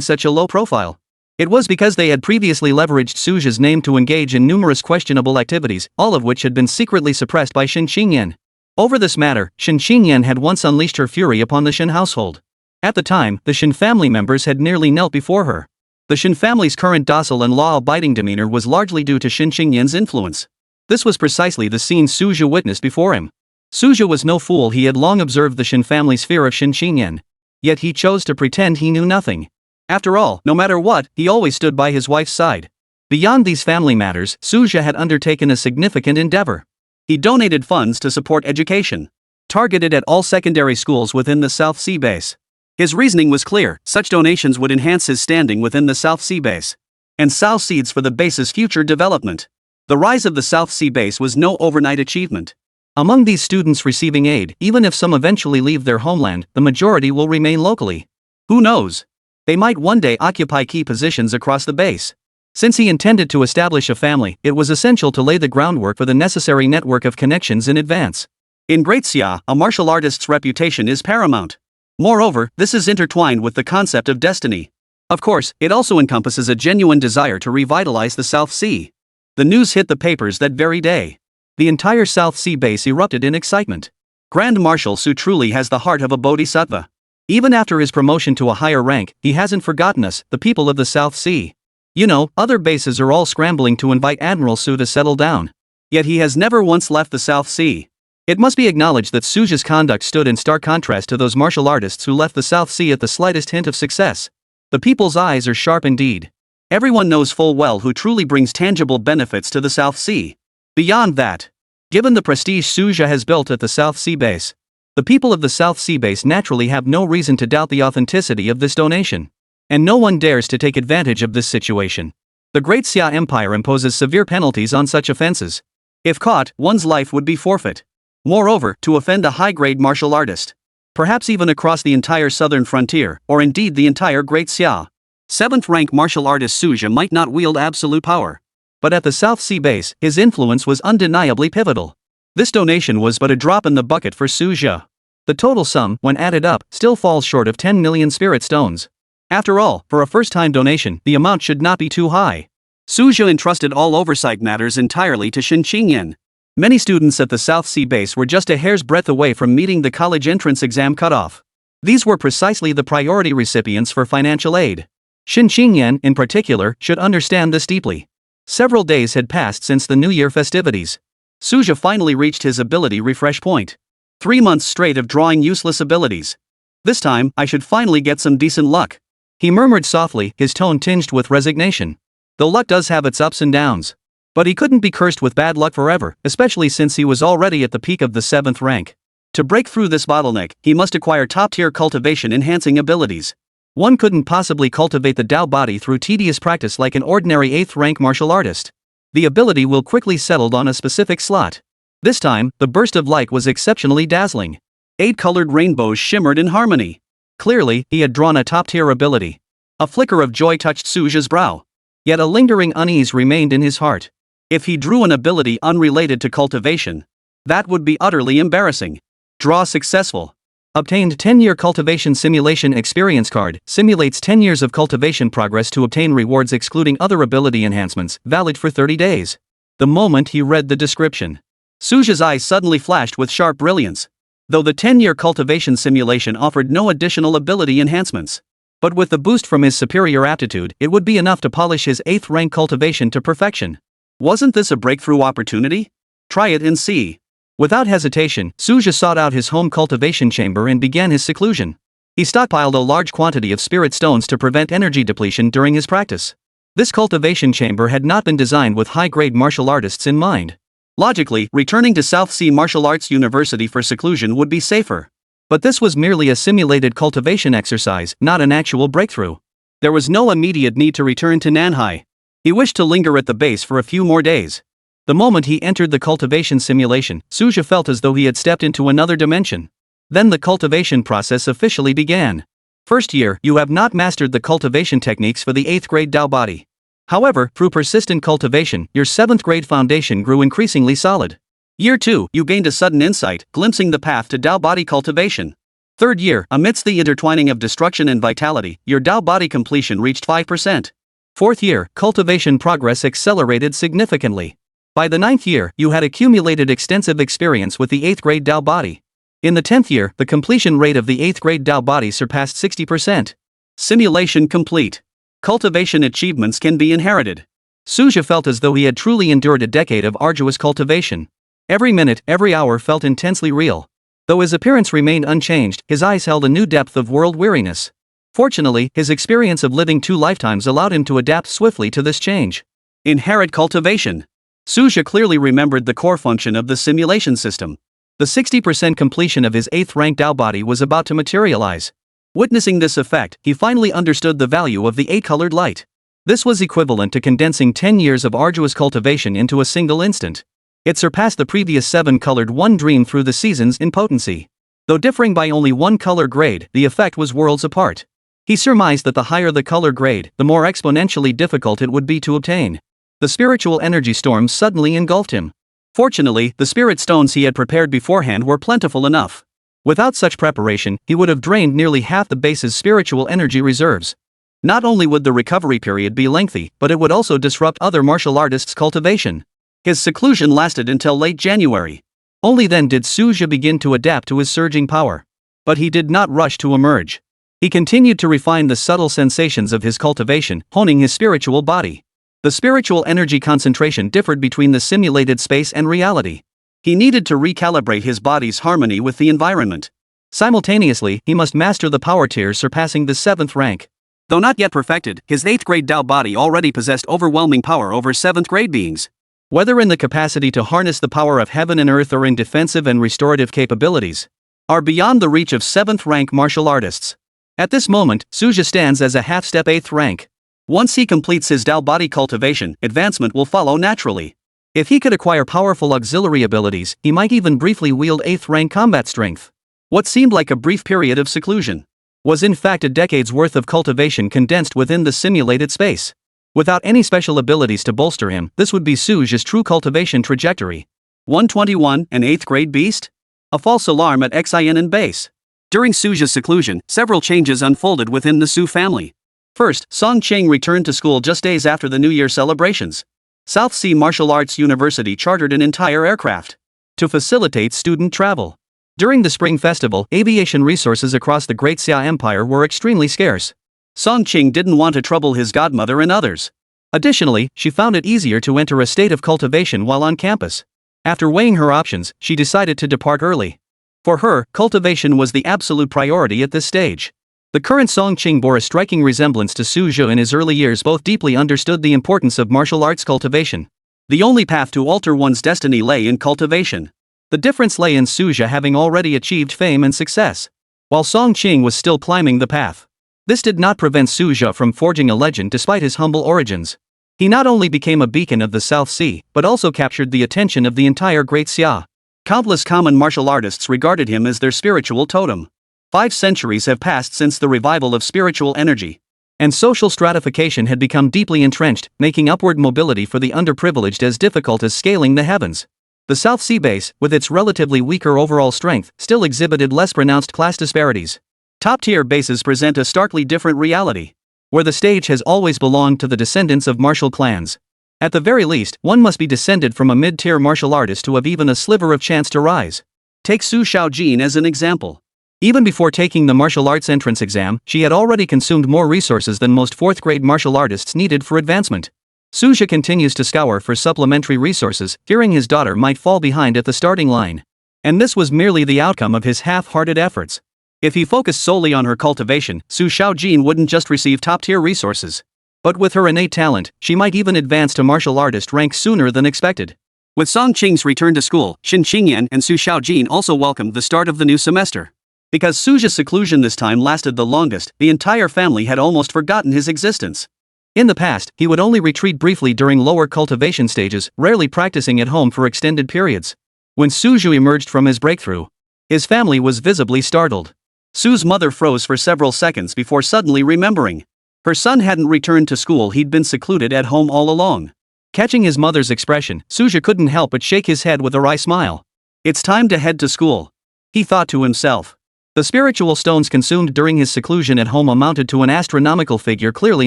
such a low profile. It was because they had previously leveraged Suja's name to engage in numerous questionable activities, all of which had been secretly suppressed by Shin Qingyan. Over this matter, Shin Qingyan had once unleashed her fury upon the Shin household. At the time, the Shin family members had nearly knelt before her. The Shin family's current docile and law-abiding demeanor was largely due to Shin Qingyan's influence. This was precisely the scene Suja witnessed before him. Suja was no fool. He had long observed the Shin family's fear of Shin Qingyan. Yet he chose to pretend he knew nothing. After all, no matter what, he always stood by his wife's side. Beyond these family matters, Suja had undertaken a significant endeavor. He donated funds to support education, targeted at all secondary schools within the South Sea base. His reasoning was clear: such donations would enhance his standing within the South Sea base and sow seeds for the base's future development. The rise of the South Sea base was no overnight achievement. Among these students receiving aid, even if some eventually leave their homeland, the majority will remain locally. Who knows? They might one day occupy key positions across the base. Since he intended to establish a family, it was essential to lay the groundwork for the necessary network of connections in advance. In Great Xia, a martial artist's reputation is paramount. Moreover, this is intertwined with the concept of destiny. Of course, it also encompasses a genuine desire to revitalize the South Sea. The news hit the papers that very day. The entire South Sea base erupted in excitement. Grand Marshal Su truly has the heart of a bodhisattva. Even after his promotion to a higher rank, he hasn't forgotten us, the people of the South Sea. You know, other bases are all scrambling to invite Admiral Su to settle down. Yet he has never once left the South Sea. It must be acknowledged that Suja's conduct stood in stark contrast to those martial artists who left the South Sea at the slightest hint of success. The people's eyes are sharp indeed. Everyone knows full well who truly brings tangible benefits to the South Sea. Beyond that, given the prestige Suja has built at the South Sea base, the people of the South Sea base naturally have no reason to doubt the authenticity of this donation. And no one dares to take advantage of this situation. The Great Xia Empire imposes severe penalties on such offenses. If caught, one's life would be forfeit. Moreover, to offend a high-grade martial artist, perhaps even across the entire southern frontier, or indeed the entire Great Xia, 7th-rank martial artist Suja might not wield absolute power. But at the South Sea base, his influence was undeniably pivotal. This donation was but a drop in the bucket for Suja. The total sum, when added up, still falls short of 10 million spirit stones. After all, for a first-time donation, the amount should not be too high. Suja entrusted all oversight matters entirely to Shin Qingyan. Many students at the South Sea base were just a hair's breadth away from meeting the college entrance exam cutoff. These were precisely the priority recipients for financial aid. Shin Qingyan, in particular, should understand this deeply. Several days had passed since the New Year festivities. Suja finally reached his ability refresh point. 3 months straight of drawing useless abilities. This time, I should finally get some decent luck. He murmured softly, his tone tinged with resignation. Though luck does have its ups and downs. But he couldn't be cursed with bad luck forever, especially since he was already at the peak of the 7th rank. To break through this bottleneck, he must acquire top-tier cultivation enhancing abilities. One couldn't possibly cultivate the Tao body through tedious practice like an ordinary 8th rank martial artist. The ability will quickly settle on a specific slot. This time, the burst of light was exceptionally dazzling. 8 colored rainbows shimmered in harmony. Clearly, he had drawn a top-tier ability. A flicker of joy touched Suja's brow. Yet a lingering unease remained in his heart. If he drew an ability unrelated to cultivation, that would be utterly embarrassing. Draw successful. Obtained 10-year cultivation simulation experience card, simulates 10 years of cultivation progress to obtain rewards excluding other ability enhancements, valid for 30 days. The moment he read the description, Suja's eyes suddenly flashed with sharp brilliance. Though the 10-year cultivation simulation offered no additional ability enhancements. But with the boost from his superior aptitude, it would be enough to polish his 8th rank cultivation to perfection. Wasn't this a breakthrough opportunity? Try it and see. Without hesitation, Suja sought out his home cultivation chamber and began his seclusion. He stockpiled a large quantity of spirit stones to prevent energy depletion during his practice. This cultivation chamber had not been designed with high-grade martial artists in mind. Logically, returning to South Sea Martial Arts University for seclusion would be safer. But this was merely a simulated cultivation exercise, not an actual breakthrough. There was no immediate need to return to Nanhai. He wished to linger at the base for a few more days. The moment he entered the cultivation simulation, Suja felt as though he had stepped into another dimension. Then the cultivation process officially began. First year, you have not mastered the cultivation techniques for the 8th grade Tao body. However, through persistent cultivation, your 7th grade foundation grew increasingly solid. Year 2, you gained a sudden insight, glimpsing the path to Tao body cultivation. 3rd year, amidst the intertwining of destruction and vitality, your Tao body completion reached 5%. 4th year, cultivation progress accelerated significantly. By the 9th year, you had accumulated extensive experience with the 8th grade Tao body. In the 10th year, the completion rate of the 8th grade Tao body surpassed 60%. Simulation complete. Cultivation achievements can be inherited. Suja felt as though he had truly endured a decade of arduous cultivation. Every minute, every hour felt intensely real. Though his appearance remained unchanged, his eyes held a new depth of world weariness. Fortunately, his experience of living 2 lifetimes allowed him to adapt swiftly to this change. Inherit cultivation. Suja clearly remembered the core function of the simulation system. The 60% completion of his 8th rank Tao body was about to materialize. Witnessing this effect, he finally understood the value of the 8-colored light. This was equivalent to condensing 10 years of arduous cultivation into a single instant. It surpassed the previous 7-colored One Dream through the seasons in potency. Though differing by only 1 color grade, the effect was worlds apart. He surmised that the higher the color grade, the more exponentially difficult it would be to obtain. The spiritual energy storm suddenly engulfed him. Fortunately, the spirit stones he had prepared beforehand were plentiful enough. Without such preparation, he would have drained nearly half the base's spiritual energy reserves. Not only would the recovery period be lengthy, but it would also disrupt other martial artists' cultivation. His seclusion lasted until late January. Only then did Suja begin to adapt to his surging power. But he did not rush to emerge. He continued to refine the subtle sensations of his cultivation, honing his spiritual body. The spiritual energy concentration differed between the simulated space and reality. He needed to recalibrate his body's harmony with the environment. Simultaneously, he must master the power tiers surpassing the 7th rank. Though not yet perfected, his 8th grade Tao body already possessed overwhelming power over 7th grade beings. Whether in the capacity to harness the power of heaven and earth or in defensive and restorative capabilities, are beyond the reach of 7th rank martial artists. At this moment, Suja stands as a half-step 8th rank. Once he completes his Tao body cultivation, advancement will follow naturally. If he could acquire powerful auxiliary abilities, he might even briefly wield 8th rank combat strength. What seemed like a brief period of seclusion was in fact a decade's worth of cultivation condensed within the simulated space. Without any special abilities to bolster him, this would be Suja's true cultivation trajectory. 121, an 8th grade beast? A false alarm at Xin and base. During Suja's seclusion, several changes unfolded within the Su family. First, Song Ching returned to school just days after the New Year celebrations. South Sea Martial Arts University chartered an entire aircraft to facilitate student travel. During the Spring Festival, aviation resources across the Great Xia Empire were extremely scarce. Song Ching didn't want to trouble his godmother and others. Additionally, she found it easier to enter a state of cultivation while on campus. After weighing her options, she decided to depart early. For her, cultivation was the absolute priority at this stage. The current Song Ching bore a striking resemblance to Su Zhu in his early years. Both deeply understood the importance of martial arts cultivation. The only path to alter one's destiny lay in cultivation. The difference lay in Su Zhu having already achieved fame and success, while Song Ching was still climbing the path. This did not prevent Su Zhu from forging a legend despite his humble origins. He not only became a beacon of the South Sea, but also captured the attention of the entire Great Xia. Countless common martial artists regarded him as their spiritual totem. 5 centuries have passed since the revival of spiritual energy, and social stratification had become deeply entrenched, making upward mobility for the underprivileged as difficult as scaling the heavens. The South Sea base, with its relatively weaker overall strength, still exhibited less pronounced class disparities. Top-tier bases present a starkly different reality, where the stage has always belonged to the descendants of martial clans. At the very least, one must be descended from a mid-tier martial artist to have even a sliver of chance to rise. Take Su Xiaojin as an example. Even before taking the martial arts entrance exam, she had already consumed more resources than most 4th-grade martial artists needed for advancement. Suja continues to scour for supplementary resources, fearing his daughter might fall behind at the starting line. And this was merely the outcome of his half-hearted efforts. If he focused solely on her cultivation, Su Xiaojin wouldn't just receive top-tier resources, but with her innate talent, she might even advance to martial artist rank sooner than expected. With Song Qing's return to school, Xin Qingyan and Su Xiaojin also welcomed the start of the new semester. Because Suja's seclusion this time lasted the longest, the entire family had almost forgotten his existence. In the past, he would only retreat briefly during lower cultivation stages, rarely practicing at home for extended periods. When Suju emerged from his breakthrough, his family was visibly startled. Su's mother froze for several seconds before suddenly remembering. Her son hadn't returned to school, he'd been secluded at home all along. Catching his mother's expression, Suja couldn't help but shake his head with a wry smile. It's time to head to school, he thought to himself. The spiritual stones consumed during his seclusion at home amounted to an astronomical figure, clearly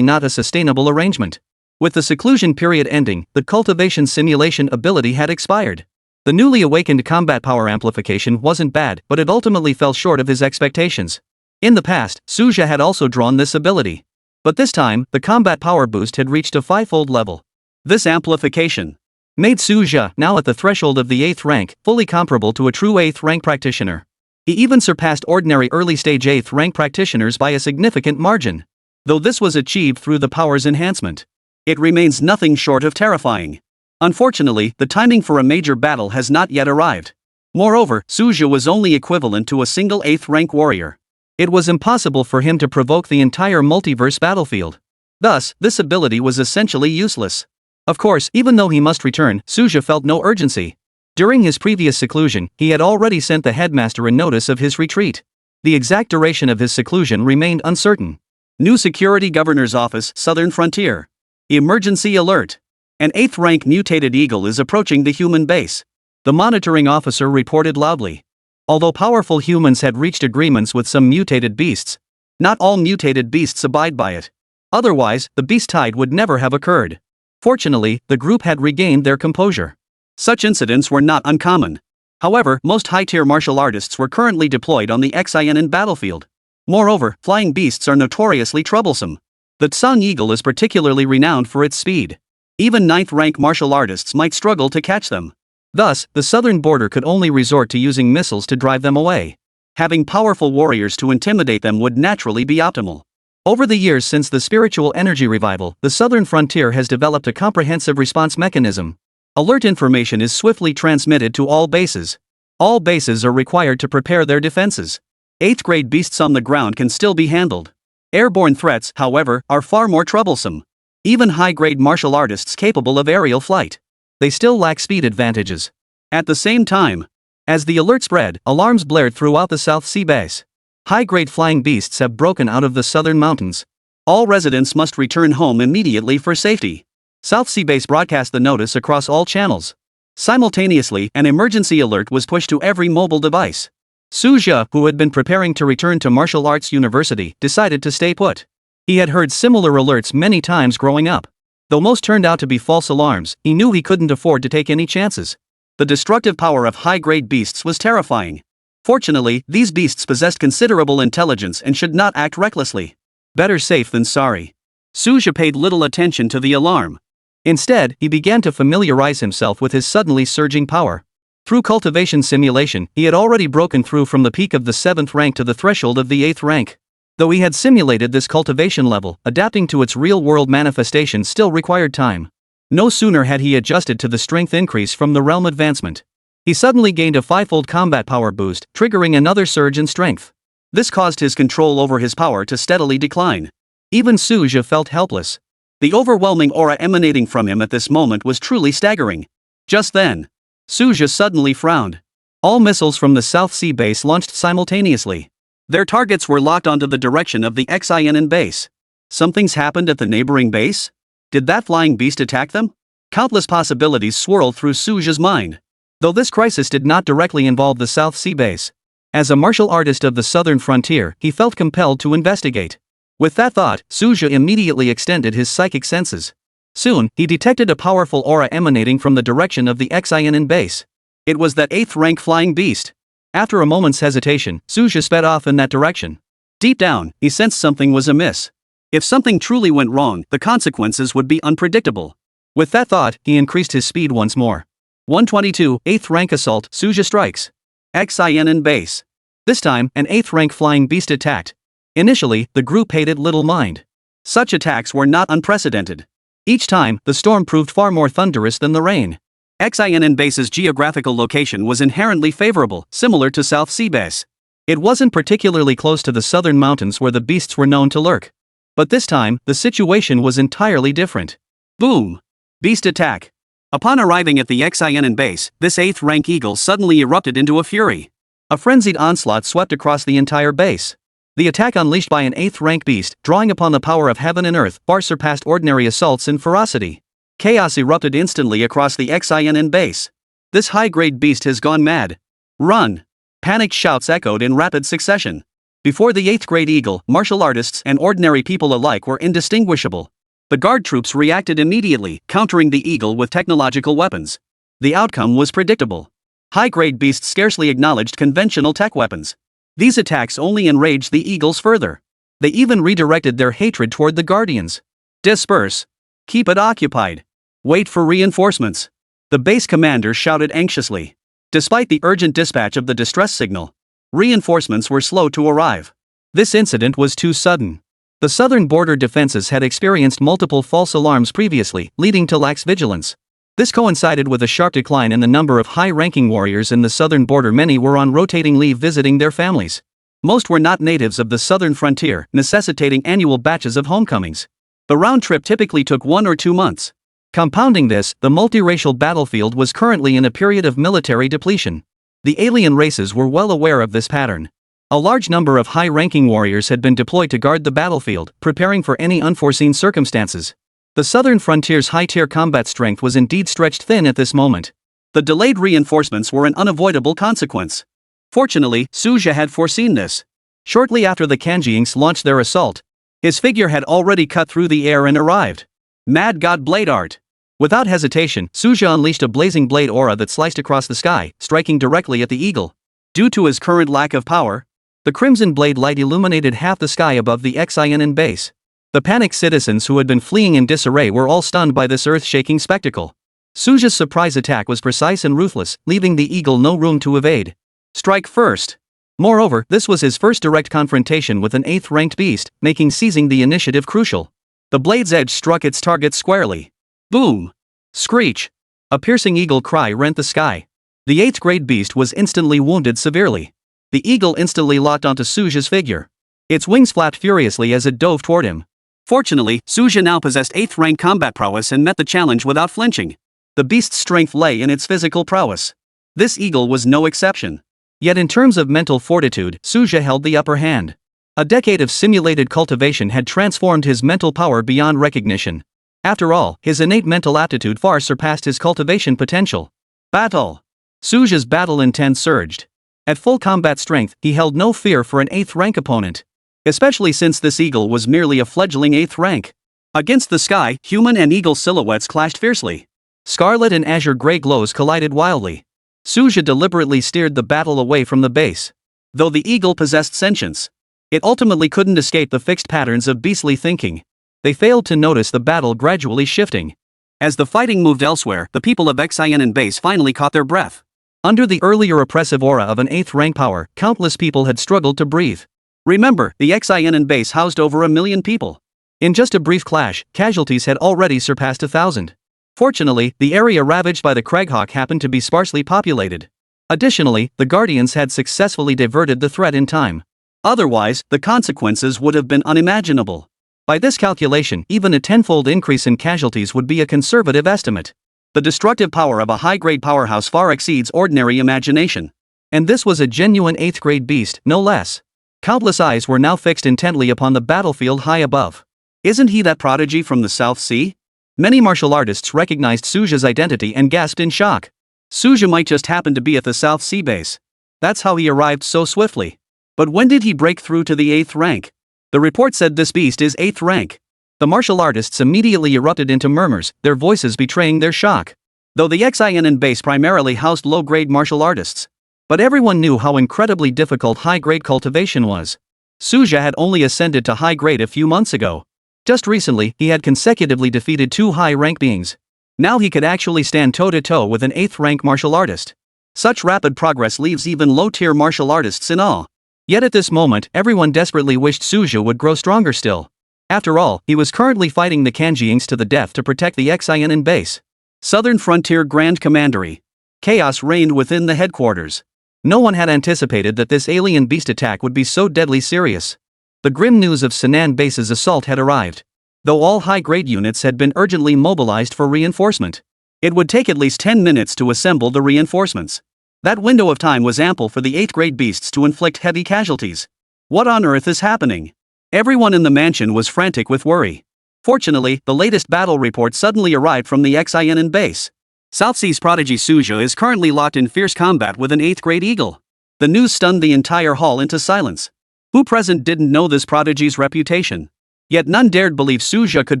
not a sustainable arrangement. With the seclusion period ending, the cultivation simulation ability had expired. The newly awakened combat power amplification wasn't bad, but it ultimately fell short of his expectations. In the past, Suja had also drawn this ability. But this time, the combat power boost had reached a 5-fold level. This amplification made Suja, now at the threshold of the 8th rank, fully comparable to a true 8th rank practitioner. He even surpassed ordinary early-stage 8th rank practitioners by a significant margin. Though this was achieved through the power's enhancement, it remains nothing short of terrifying. Unfortunately, the timing for a major battle has not yet arrived. Moreover, Suja was only equivalent to a single 8th rank warrior. It was impossible for him to provoke the entire multiverse battlefield. Thus, this ability was essentially useless. Of course, even though he must return, Suja felt no urgency. During his previous seclusion, he had already sent the headmaster a notice of his retreat. The exact duration of his seclusion remained uncertain. New Security Governor's Office, Southern Frontier. Emergency alert. An 8th rank mutated eagle is approaching the human base. The monitoring officer reported loudly. Although powerful humans had reached agreements with some mutated beasts, not all mutated beasts abide by it. Otherwise, the beast tide would never have occurred. Fortunately, the group had regained their composure. Such incidents were not uncommon. However, most high-tier martial artists were currently deployed on the Xin battlefield. Moreover, flying beasts are notoriously troublesome. The Tsang eagle is particularly renowned for its speed. Even 9th-rank martial artists might struggle to catch them. Thus, the southern border could only resort to using missiles to drive them away. Having powerful warriors to intimidate them would naturally be optimal. Over the years since the spiritual energy revival, the southern frontier has developed a comprehensive response mechanism. Alert information is swiftly transmitted to all bases. All bases are required to prepare their defenses. 8th grade beasts on the ground can still be handled. Airborne threats, however, are far more troublesome. Even high-grade martial artists capable of aerial flight, they still lack speed advantages. At the same time, as the alert spread, alarms blared throughout the South Sea base. High-grade flying beasts have broken out of the southern mountains. All residents must return home immediately for safety. South Sea base broadcast the notice across all channels. Simultaneously, an emergency alert was pushed to every mobile device. Suja, who had been preparing to return to Martial Arts University, decided to stay put. He had heard similar alerts many times growing up. Though most turned out to be false alarms, he knew he couldn't afford to take any chances. The destructive power of high-grade beasts was terrifying. Fortunately, these beasts possessed considerable intelligence and should not act recklessly. Better safe than sorry. Suja paid little attention to the alarm. Instead, he began to familiarize himself with his suddenly surging power. Through cultivation simulation, he had already broken through from the peak of the 7th rank to the threshold of the 8th rank. Though he had simulated this cultivation level, adapting to its real-world manifestation still required time. No sooner had he adjusted to the strength increase from the realm advancement, he suddenly gained a 5-fold combat power boost, triggering another surge in strength. This caused his control over his power to steadily decline. Even Suja felt helpless. The overwhelming aura emanating from him at this moment was truly staggering. Just then, Suja suddenly frowned. All missiles from the South Sea base launched simultaneously. Their targets were locked onto the direction of the Xin base. Something's happened at the neighboring base? Did that flying beast attack them? Countless possibilities swirled through Suja's mind. Though this crisis did not directly involve the South Sea base, as a martial artist of the southern frontier, he felt compelled to investigate. With that thought, Suja immediately extended his psychic senses. Soon, he detected a powerful aura emanating from the direction of the Xin base. It was that 8th rank flying beast. After a moment's hesitation, Suja sped off in that direction. Deep down, he sensed something was amiss. If something truly went wrong, the consequences would be unpredictable. With that thought, he increased his speed once more. 122, 8th rank assault, Suja strikes. Xin base. This time, an 8th rank flying beast attacked. Initially, the group paid it little mind. Such attacks were not unprecedented. Each time, the storm proved far more thunderous than the rain. Xin base's geographical location was inherently favorable, similar to South Sea base. It wasn't particularly close to the southern mountains where the beasts were known to lurk. But this time, the situation was entirely different. Boom! Beast attack. Upon arriving at the Xin base, this 8th rank eagle suddenly erupted into a fury. A frenzied onslaught swept across the entire base. The attack unleashed by an 8th rank beast, drawing upon the power of heaven and earth, far surpassed ordinary assaults in ferocity. Chaos erupted instantly across the XINN base. This high-grade beast has gone mad. Run! Panicked shouts echoed in rapid succession. Before the 8th grade eagle, martial artists and ordinary people alike were indistinguishable. The guard troops reacted immediately, countering the eagle with technological weapons. The outcome was predictable. High-grade beasts scarcely acknowledged conventional tech weapons. These attacks only enraged the eagles further. They even redirected their hatred toward the guardians. Disperse. Keep it occupied. Wait for reinforcements. The base commander shouted anxiously. Despite the urgent dispatch of the distress signal, reinforcements were slow to arrive. This incident was too sudden. The southern border defenses had experienced multiple false alarms previously, leading to lax vigilance. This coincided with a sharp decline in the number of high-ranking warriors in the southern border. Many were on rotating leave visiting their families. Most were not natives of the southern frontier, necessitating annual batches of homecomings. The round trip typically took 1 or 2 months. Compounding this, the multiracial battlefield was currently in a period of military depletion. The alien races were well aware of this pattern. A large number of high-ranking warriors had been deployed to guard the battlefield, preparing for any unforeseen circumstances. The southern frontier's high-tier combat strength was indeed stretched thin at this moment. The delayed reinforcements were an unavoidable consequence. Fortunately, Suja had foreseen this. Shortly after the Kanjiings launched their assault, his figure had already cut through the air and arrived. Mad God Blade Art. Without hesitation, Suja unleashed a blazing blade aura that sliced across the sky, striking directly at the eagle. Due to his current lack of power, the crimson blade light illuminated half the sky above the XINN base. The panicked citizens who had been fleeing in disarray were all stunned by this earth-shaking spectacle. Suja's surprise attack was precise and ruthless, leaving the eagle no room to evade. Strike first. Moreover, this was his first direct confrontation with an 8th-ranked beast, making seizing the initiative crucial. The blade's edge struck its target squarely. Boom! Screech! A piercing eagle cry rent the sky. The 8th grade beast was instantly wounded severely. The eagle instantly locked onto Suja's figure. Its wings flapped furiously as it dove toward him. Fortunately, Suja now possessed 8th rank combat prowess and met the challenge without flinching. The beast's strength lay in its physical prowess. This eagle was no exception. Yet in terms of mental fortitude, Suja held the upper hand. A decade of simulated cultivation had transformed his mental power beyond recognition. After all, his innate mental aptitude far surpassed his cultivation potential. Battle! Suja's battle intent surged. At full combat strength, he held no fear for an 8th rank opponent. Especially since this eagle was merely a fledgling 8th rank. Against the sky, human and eagle silhouettes clashed fiercely. Scarlet and azure gray glows collided wildly. Suja deliberately steered the battle away from the base. Though the eagle possessed sentience, it ultimately couldn't escape the fixed patterns of beastly thinking. They failed to notice the battle gradually shifting. As the fighting moved elsewhere, the people of XINN base finally caught their breath. Under the earlier oppressive aura of an 8th rank power, countless people had struggled to breathe. Remember, the XINN base housed over 1 million people. In just a brief clash, casualties had already surpassed 1,000. Fortunately, the area ravaged by the Craghawk happened to be sparsely populated. Additionally, the Guardians had successfully diverted the threat in time. Otherwise, the consequences would have been unimaginable. By this calculation, even a tenfold increase in casualties would be a conservative estimate. The destructive power of a high-grade powerhouse far exceeds ordinary imagination. And this was a genuine 8th grade beast, no less. Countless eyes were now fixed intently upon the battlefield high above. Isn't he that prodigy from the South Sea? Many martial artists recognized Suja's identity and gasped in shock. Suja might just happen to be at the South Sea base. That's how he arrived so swiftly. But when did he break through to the 8th rank? The report said this beast is 8th rank. The martial artists immediately erupted into murmurs, their voices betraying their shock. Though the XINN base primarily housed low-grade martial artists. But everyone knew how incredibly difficult high-grade cultivation was. Suja had only ascended to high-grade a few months ago. Just recently, he had consecutively defeated 2 high-rank beings. Now he could actually stand toe-to-toe with an 8th rank martial artist. Such rapid progress leaves even low-tier martial artists in awe. Yet at this moment, everyone desperately wished Suja would grow stronger still. After all, he was currently fighting the Kanjiings to the death to protect the XINN base. Southern Frontier Grand Commandery. Chaos reigned within the headquarters. No one had anticipated that this alien beast attack would be so deadly serious. The grim news of Sinan base's assault had arrived. Though all high-grade units had been urgently mobilized for reinforcement, it would take at least 10 minutes to assemble the reinforcements. That window of time was ample for the 8th grade beasts to inflict heavy casualties. What on earth is happening? Everyone in the mansion was frantic with worry. Fortunately, the latest battle report suddenly arrived from the XINN base. South Sea's prodigy Suja is currently locked in fierce combat with an 8th grade eagle. The news stunned the entire hall into silence. Who present didn't know this prodigy's reputation? Yet none dared believe Suja could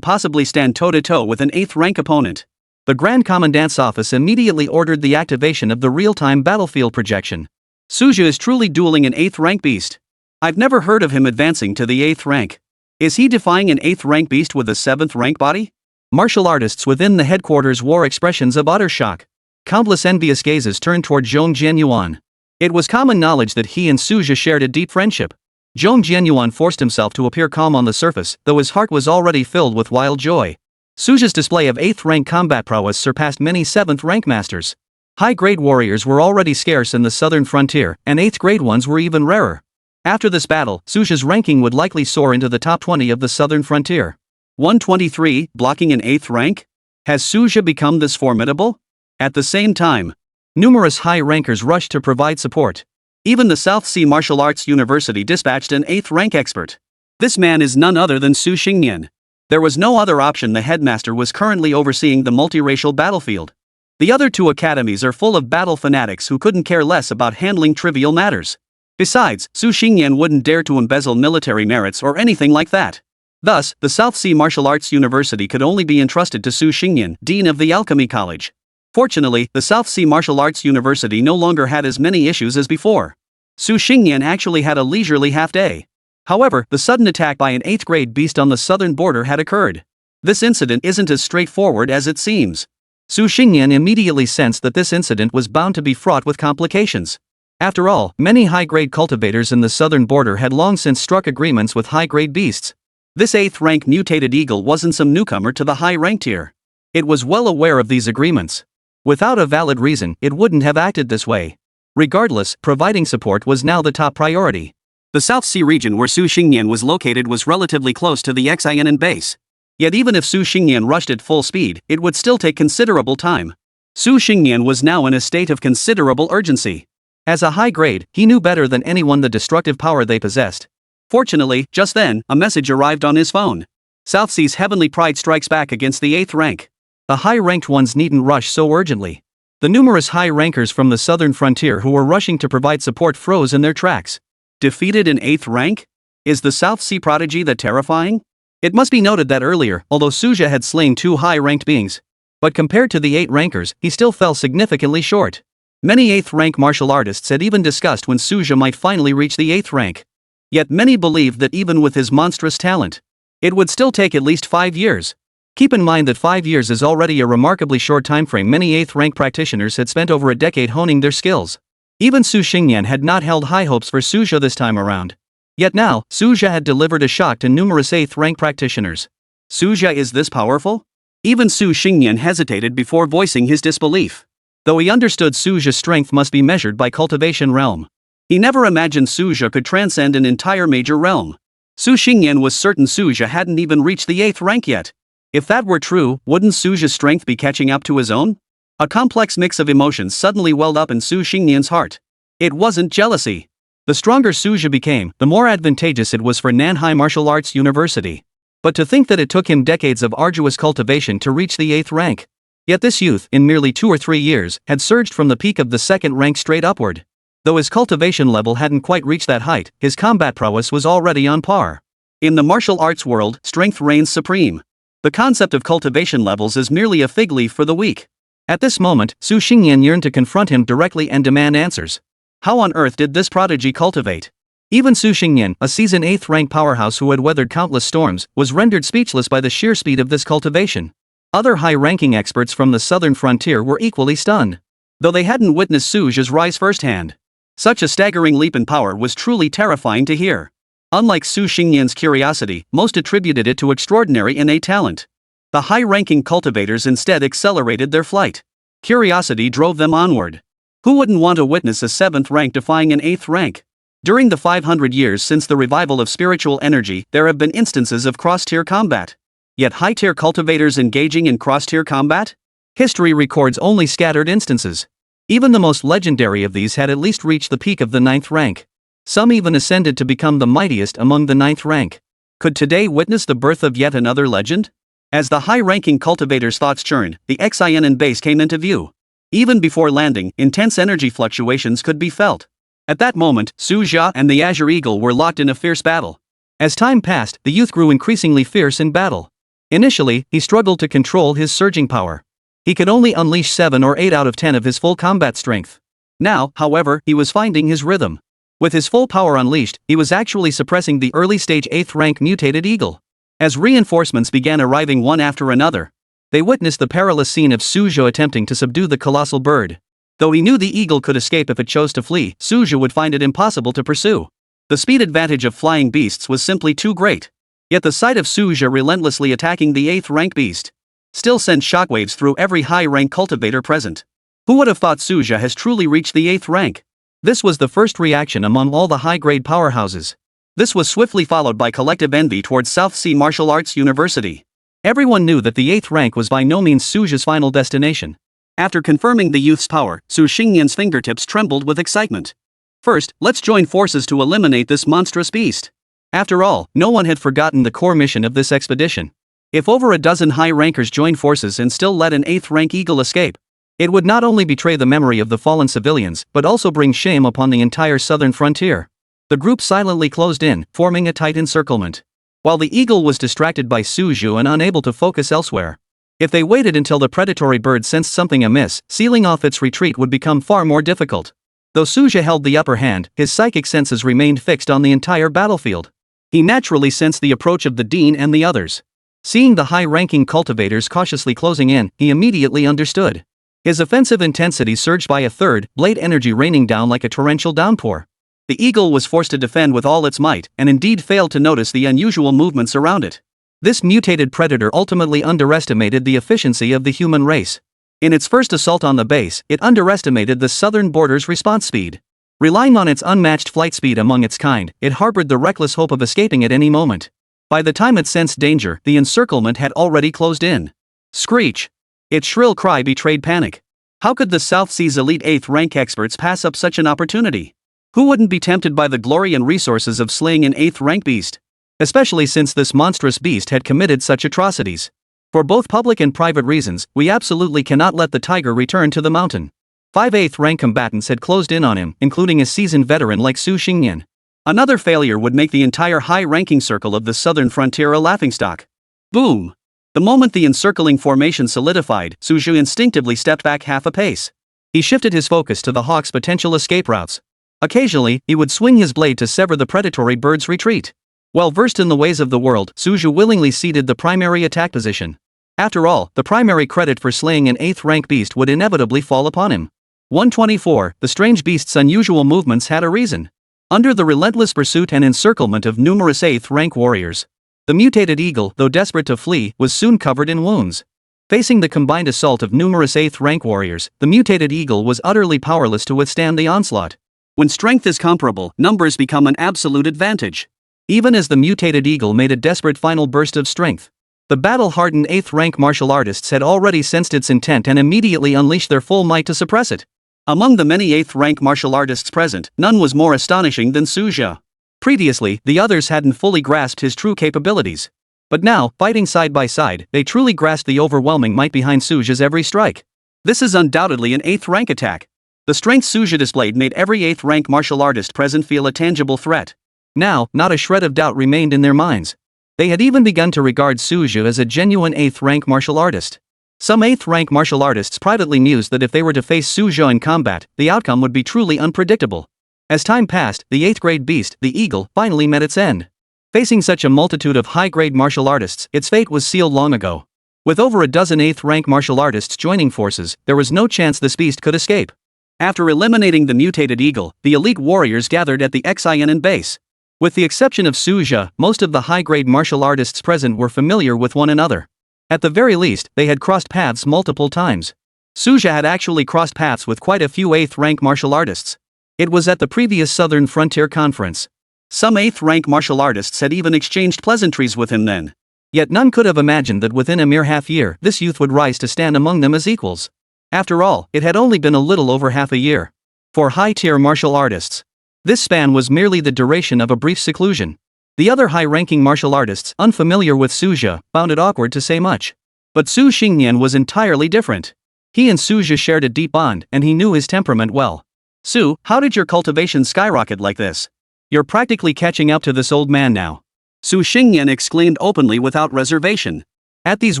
possibly stand toe-to-toe with an 8th rank opponent. The Grand Commandant's office immediately ordered the activation of the real-time battlefield projection. Suja is truly dueling an 8th rank beast. I've never heard of him advancing to the 8th rank. Is he defying an 8th rank beast with a 7th rank body? Martial artists within the headquarters wore expressions of utter shock. Countless envious gazes turned toward Zhong Jianyuan. It was common knowledge that he and Suja shared a deep friendship. Zhong Jianyuan forced himself to appear calm on the surface, though his heart was already filled with wild joy. Suja's display of 8th rank combat prowess surpassed many 7th rank masters. High-grade warriors were already scarce in the southern frontier, and 8th grade ones were even rarer. After this battle, Suja's ranking would likely soar into the top 20 of the southern frontier. 123, blocking an 8th rank? Has Suja become this formidable? At the same time, numerous high rankers rushed to provide support. Even the South Sea Martial Arts University dispatched an 8th rank expert. This man is none other than Su Xingyan. There was no other option. The headmaster was currently overseeing the multiracial battlefield. The other 2 academies are full of battle fanatics who couldn't care less about handling trivial matters. Besides, Su Xingyan wouldn't dare to embezzle military merits or anything like that. Thus, the South Sea Martial Arts University could only be entrusted to Su Xingyan, Dean of the Alchemy College. Fortunately, the South Sea Martial Arts University no longer had as many issues as before. Su Xingyan actually had a leisurely half-day. However, the sudden attack by an 8th grade beast on the southern border had occurred. This incident isn't as straightforward as it seems. Su Xingyan immediately sensed that this incident was bound to be fraught with complications. After all, many high-grade cultivators in the southern border had long since struck agreements with high-grade beasts. This 8th rank mutated eagle wasn't some newcomer to the high rank tier. It was well aware of these agreements. Without a valid reason, it wouldn't have acted this way. Regardless, providing support was now the top priority. The South Sea region where Su Xingyan was located was relatively close to the XINN base. Yet even if Su Xingyan rushed at full speed, it would still take considerable time. Su Xingyan was now in a state of considerable urgency. As a high grade, he knew better than anyone the destructive power they possessed. Fortunately, just then, a message arrived on his phone. South Sea's heavenly pride strikes back against the 8th rank. The high-ranked ones needn't rush so urgently. The numerous high rankers from the southern frontier who were rushing to provide support froze in their tracks. Defeated in 8th rank? Is the South Sea prodigy that terrifying? It must be noted that earlier, although Suja had slain 2 high-ranked beings, but compared to the 8 rankers, he still fell significantly short. Many 8th rank martial artists had even discussed when Suja might finally reach the 8th rank. Yet many believed that even with his monstrous talent, it would still take at least 5 years. Keep in mind that 5 years is already a remarkably short timeframe. Many 8th rank practitioners had spent over a decade honing their skills. Even Su Xingyan had not held high hopes for Suja this time around. Yet now, Suja had delivered a shock to numerous 8th rank practitioners. Suja is this powerful? Even Su Xingyan hesitated before voicing his disbelief. Though he understood Suja's strength must be measured by cultivation realm. He never imagined Suja could transcend an entire major realm. Su Xingyan was certain Suja hadn't even reached the 8th rank yet. If that were true, wouldn't Suja's strength be catching up to his own? A complex mix of emotions suddenly welled up in Su Xingyan's heart. It wasn't jealousy. The stronger Suja became, the more advantageous it was for Nanhai Martial Arts University. But to think that it took him decades of arduous cultivation to reach the 8th rank. Yet this youth, in merely 2 or 3 years, had surged from the peak of the 2nd rank straight upward. Though his cultivation level hadn't quite reached that height, his combat prowess was already on par. In the martial arts world, strength reigns supreme. The concept of cultivation levels is merely a fig leaf for the weak. At this moment, Su Xingyan yearned to confront him directly and demand answers. How on earth did this prodigy cultivate? Even Su Xingyan, a seasoned 8th rank powerhouse who had weathered countless storms, was rendered speechless by the sheer speed of this cultivation. Other high-ranking experts from the southern frontier were equally stunned, though they hadn't witnessed Suja's rise firsthand. Such a staggering leap in power was truly terrifying to hear. Unlike Su Xingyan's curiosity, most attributed it to extraordinary innate talent. The high-ranking cultivators instead accelerated their flight. Curiosity drove them onward. Who wouldn't want to witness a 7th rank defying an 8th rank? During the 500 years since the revival of spiritual energy, there have been instances of cross-tier combat. Yet high-tier cultivators engaging in cross-tier combat? History records only scattered instances. Even the most legendary of these had at least reached the peak of the 9th rank. Some even ascended to become the mightiest among the 9th rank. Could today witness the birth of yet another legend? As the high-ranking cultivator's thoughts churned, the XINN base came into view. Even before landing, intense energy fluctuations could be felt. At that moment, Su Jia and the Azure Eagle were locked in a fierce battle. As time passed, the youth grew increasingly fierce in battle. Initially, he struggled to control his surging power. He could only unleash 7 or 8 out of 10 of his full combat strength. Now, however, he was finding his rhythm. With his full power unleashed, he was actually suppressing the early-stage 8th rank mutated eagle. As reinforcements began arriving one after another, they witnessed the perilous scene of Su Jia attempting to subdue the colossal bird. Though he knew the eagle could escape if it chose to flee, Su Jia would find it impossible to pursue. The speed advantage of flying beasts was simply too great. Yet the sight of Su Jia relentlessly attacking the 8th rank beast still sent shockwaves through every high-rank cultivator present. Who would have thought Su Jia has truly reached the 8th rank? This was the first reaction among all the high-grade powerhouses. This was swiftly followed by collective envy towards South Sea Martial Arts University. Everyone knew that the 8th rank was by no means Su Jia's final destination. After confirming the youth's power, Su Xingyan's fingertips trembled with excitement. First, let's join forces to eliminate this monstrous beast. After all, no one had forgotten the core mission of this expedition. If over a dozen high rankers joined forces and still let an 8th rank eagle escape, it would not only betray the memory of the fallen civilians but also bring shame upon the entire southern frontier. The group silently closed in, forming a tight encirclement. While the eagle was distracted by Su Jia and unable to focus elsewhere. If they waited until the predatory bird sensed something amiss, sealing off its retreat would become far more difficult. Though Su Jia held the upper hand, his psychic senses remained fixed on the entire battlefield. He naturally sensed the approach of the dean and the others. Seeing the high-ranking cultivators cautiously closing in, he immediately understood. His offensive intensity surged by a third, blade energy raining down like a torrential downpour. The eagle was forced to defend with all its might, and indeed failed to notice the unusual movements around it. This mutated predator ultimately underestimated the efficiency of the human race. In its first assault on the base, it underestimated the southern border's response speed. Relying on its unmatched flight speed among its kind, it harbored the reckless hope of escaping at any moment. By the time it sensed danger, the encirclement had already closed in. Screech! Its shrill cry betrayed panic. How could the South Sea's elite 8th rank experts pass up such an opportunity? Who wouldn't be tempted by the glory and resources of slaying an 8th rank beast? Especially since this monstrous beast had committed such atrocities. For both public and private reasons, we absolutely cannot let the tiger return to the mountain. 5 8th rank combatants had closed in on him, including a seasoned veteran like Su Xingyan. Another failure would make the entire high-ranking circle of the southern frontier a laughingstock. Boom! The moment the encircling formation solidified, Su Jia instinctively stepped back half a pace. He shifted his focus to the hawk's potential escape routes. Occasionally, he would swing his blade to sever the predatory bird's retreat. Well versed in the ways of the world, Su Jia willingly ceded the primary attack position. After all, the primary credit for slaying an 8th rank beast would inevitably fall upon him. 124. The strange beast's unusual movements had a reason. Under the relentless pursuit and encirclement of numerous 8th rank warriors, the mutated eagle, though desperate to flee, was soon covered in wounds. Facing the combined assault of numerous 8th rank warriors, the mutated eagle was utterly powerless to withstand the onslaught. When strength is comparable, numbers become an absolute advantage. Even as the mutated eagle made a desperate final burst of strength, the battle-hardened 8th rank martial artists had already sensed its intent and immediately unleashed their full might to suppress it. Among the many 8th rank martial artists present, none was more astonishing than Su Jia. Previously, the others hadn't fully grasped his true capabilities. But now, fighting side by side, they truly grasped the overwhelming might behind Su Jia's every strike. This is undoubtedly an 8th rank attack. The strength Su Jia displayed made every 8th rank martial artist present feel a tangible threat. Now, not a shred of doubt remained in their minds. They had even begun to regard Su Jia as a genuine 8th rank martial artist. Some 8th rank martial artists privately mused that if they were to face Su Jia in combat, the outcome would be truly unpredictable. As time passed, the 8th grade beast, the eagle, finally met its end. Facing such a multitude of high-grade martial artists, its fate was sealed long ago. With over a dozen 8th rank martial artists joining forces, there was no chance this beast could escape. After eliminating the mutated eagle, the elite warriors gathered at the XINN base. With the exception of Su Jia, most of the high-grade martial artists present were familiar with one another. At the very least, they had crossed paths multiple times. Su Jia had actually crossed paths with quite a few 8th rank martial artists. It was at the previous Southern Frontier Conference. Some 8th rank martial artists had even exchanged pleasantries with him then. Yet none could have imagined that within a mere half-year, this youth would rise to stand among them as equals. After all, it had only been a little over half a year. For high-tier martial artists, This span was merely the duration of a brief seclusion. The other high-ranking martial artists, unfamiliar with Suja, found it awkward to say much. But Su Xingyan was entirely different. He and Suja shared a deep bond, and he knew his temperament well. Su, how did your cultivation skyrocket like this? You're practically catching up to this old man now. Su Xingyan exclaimed openly without reservation. At these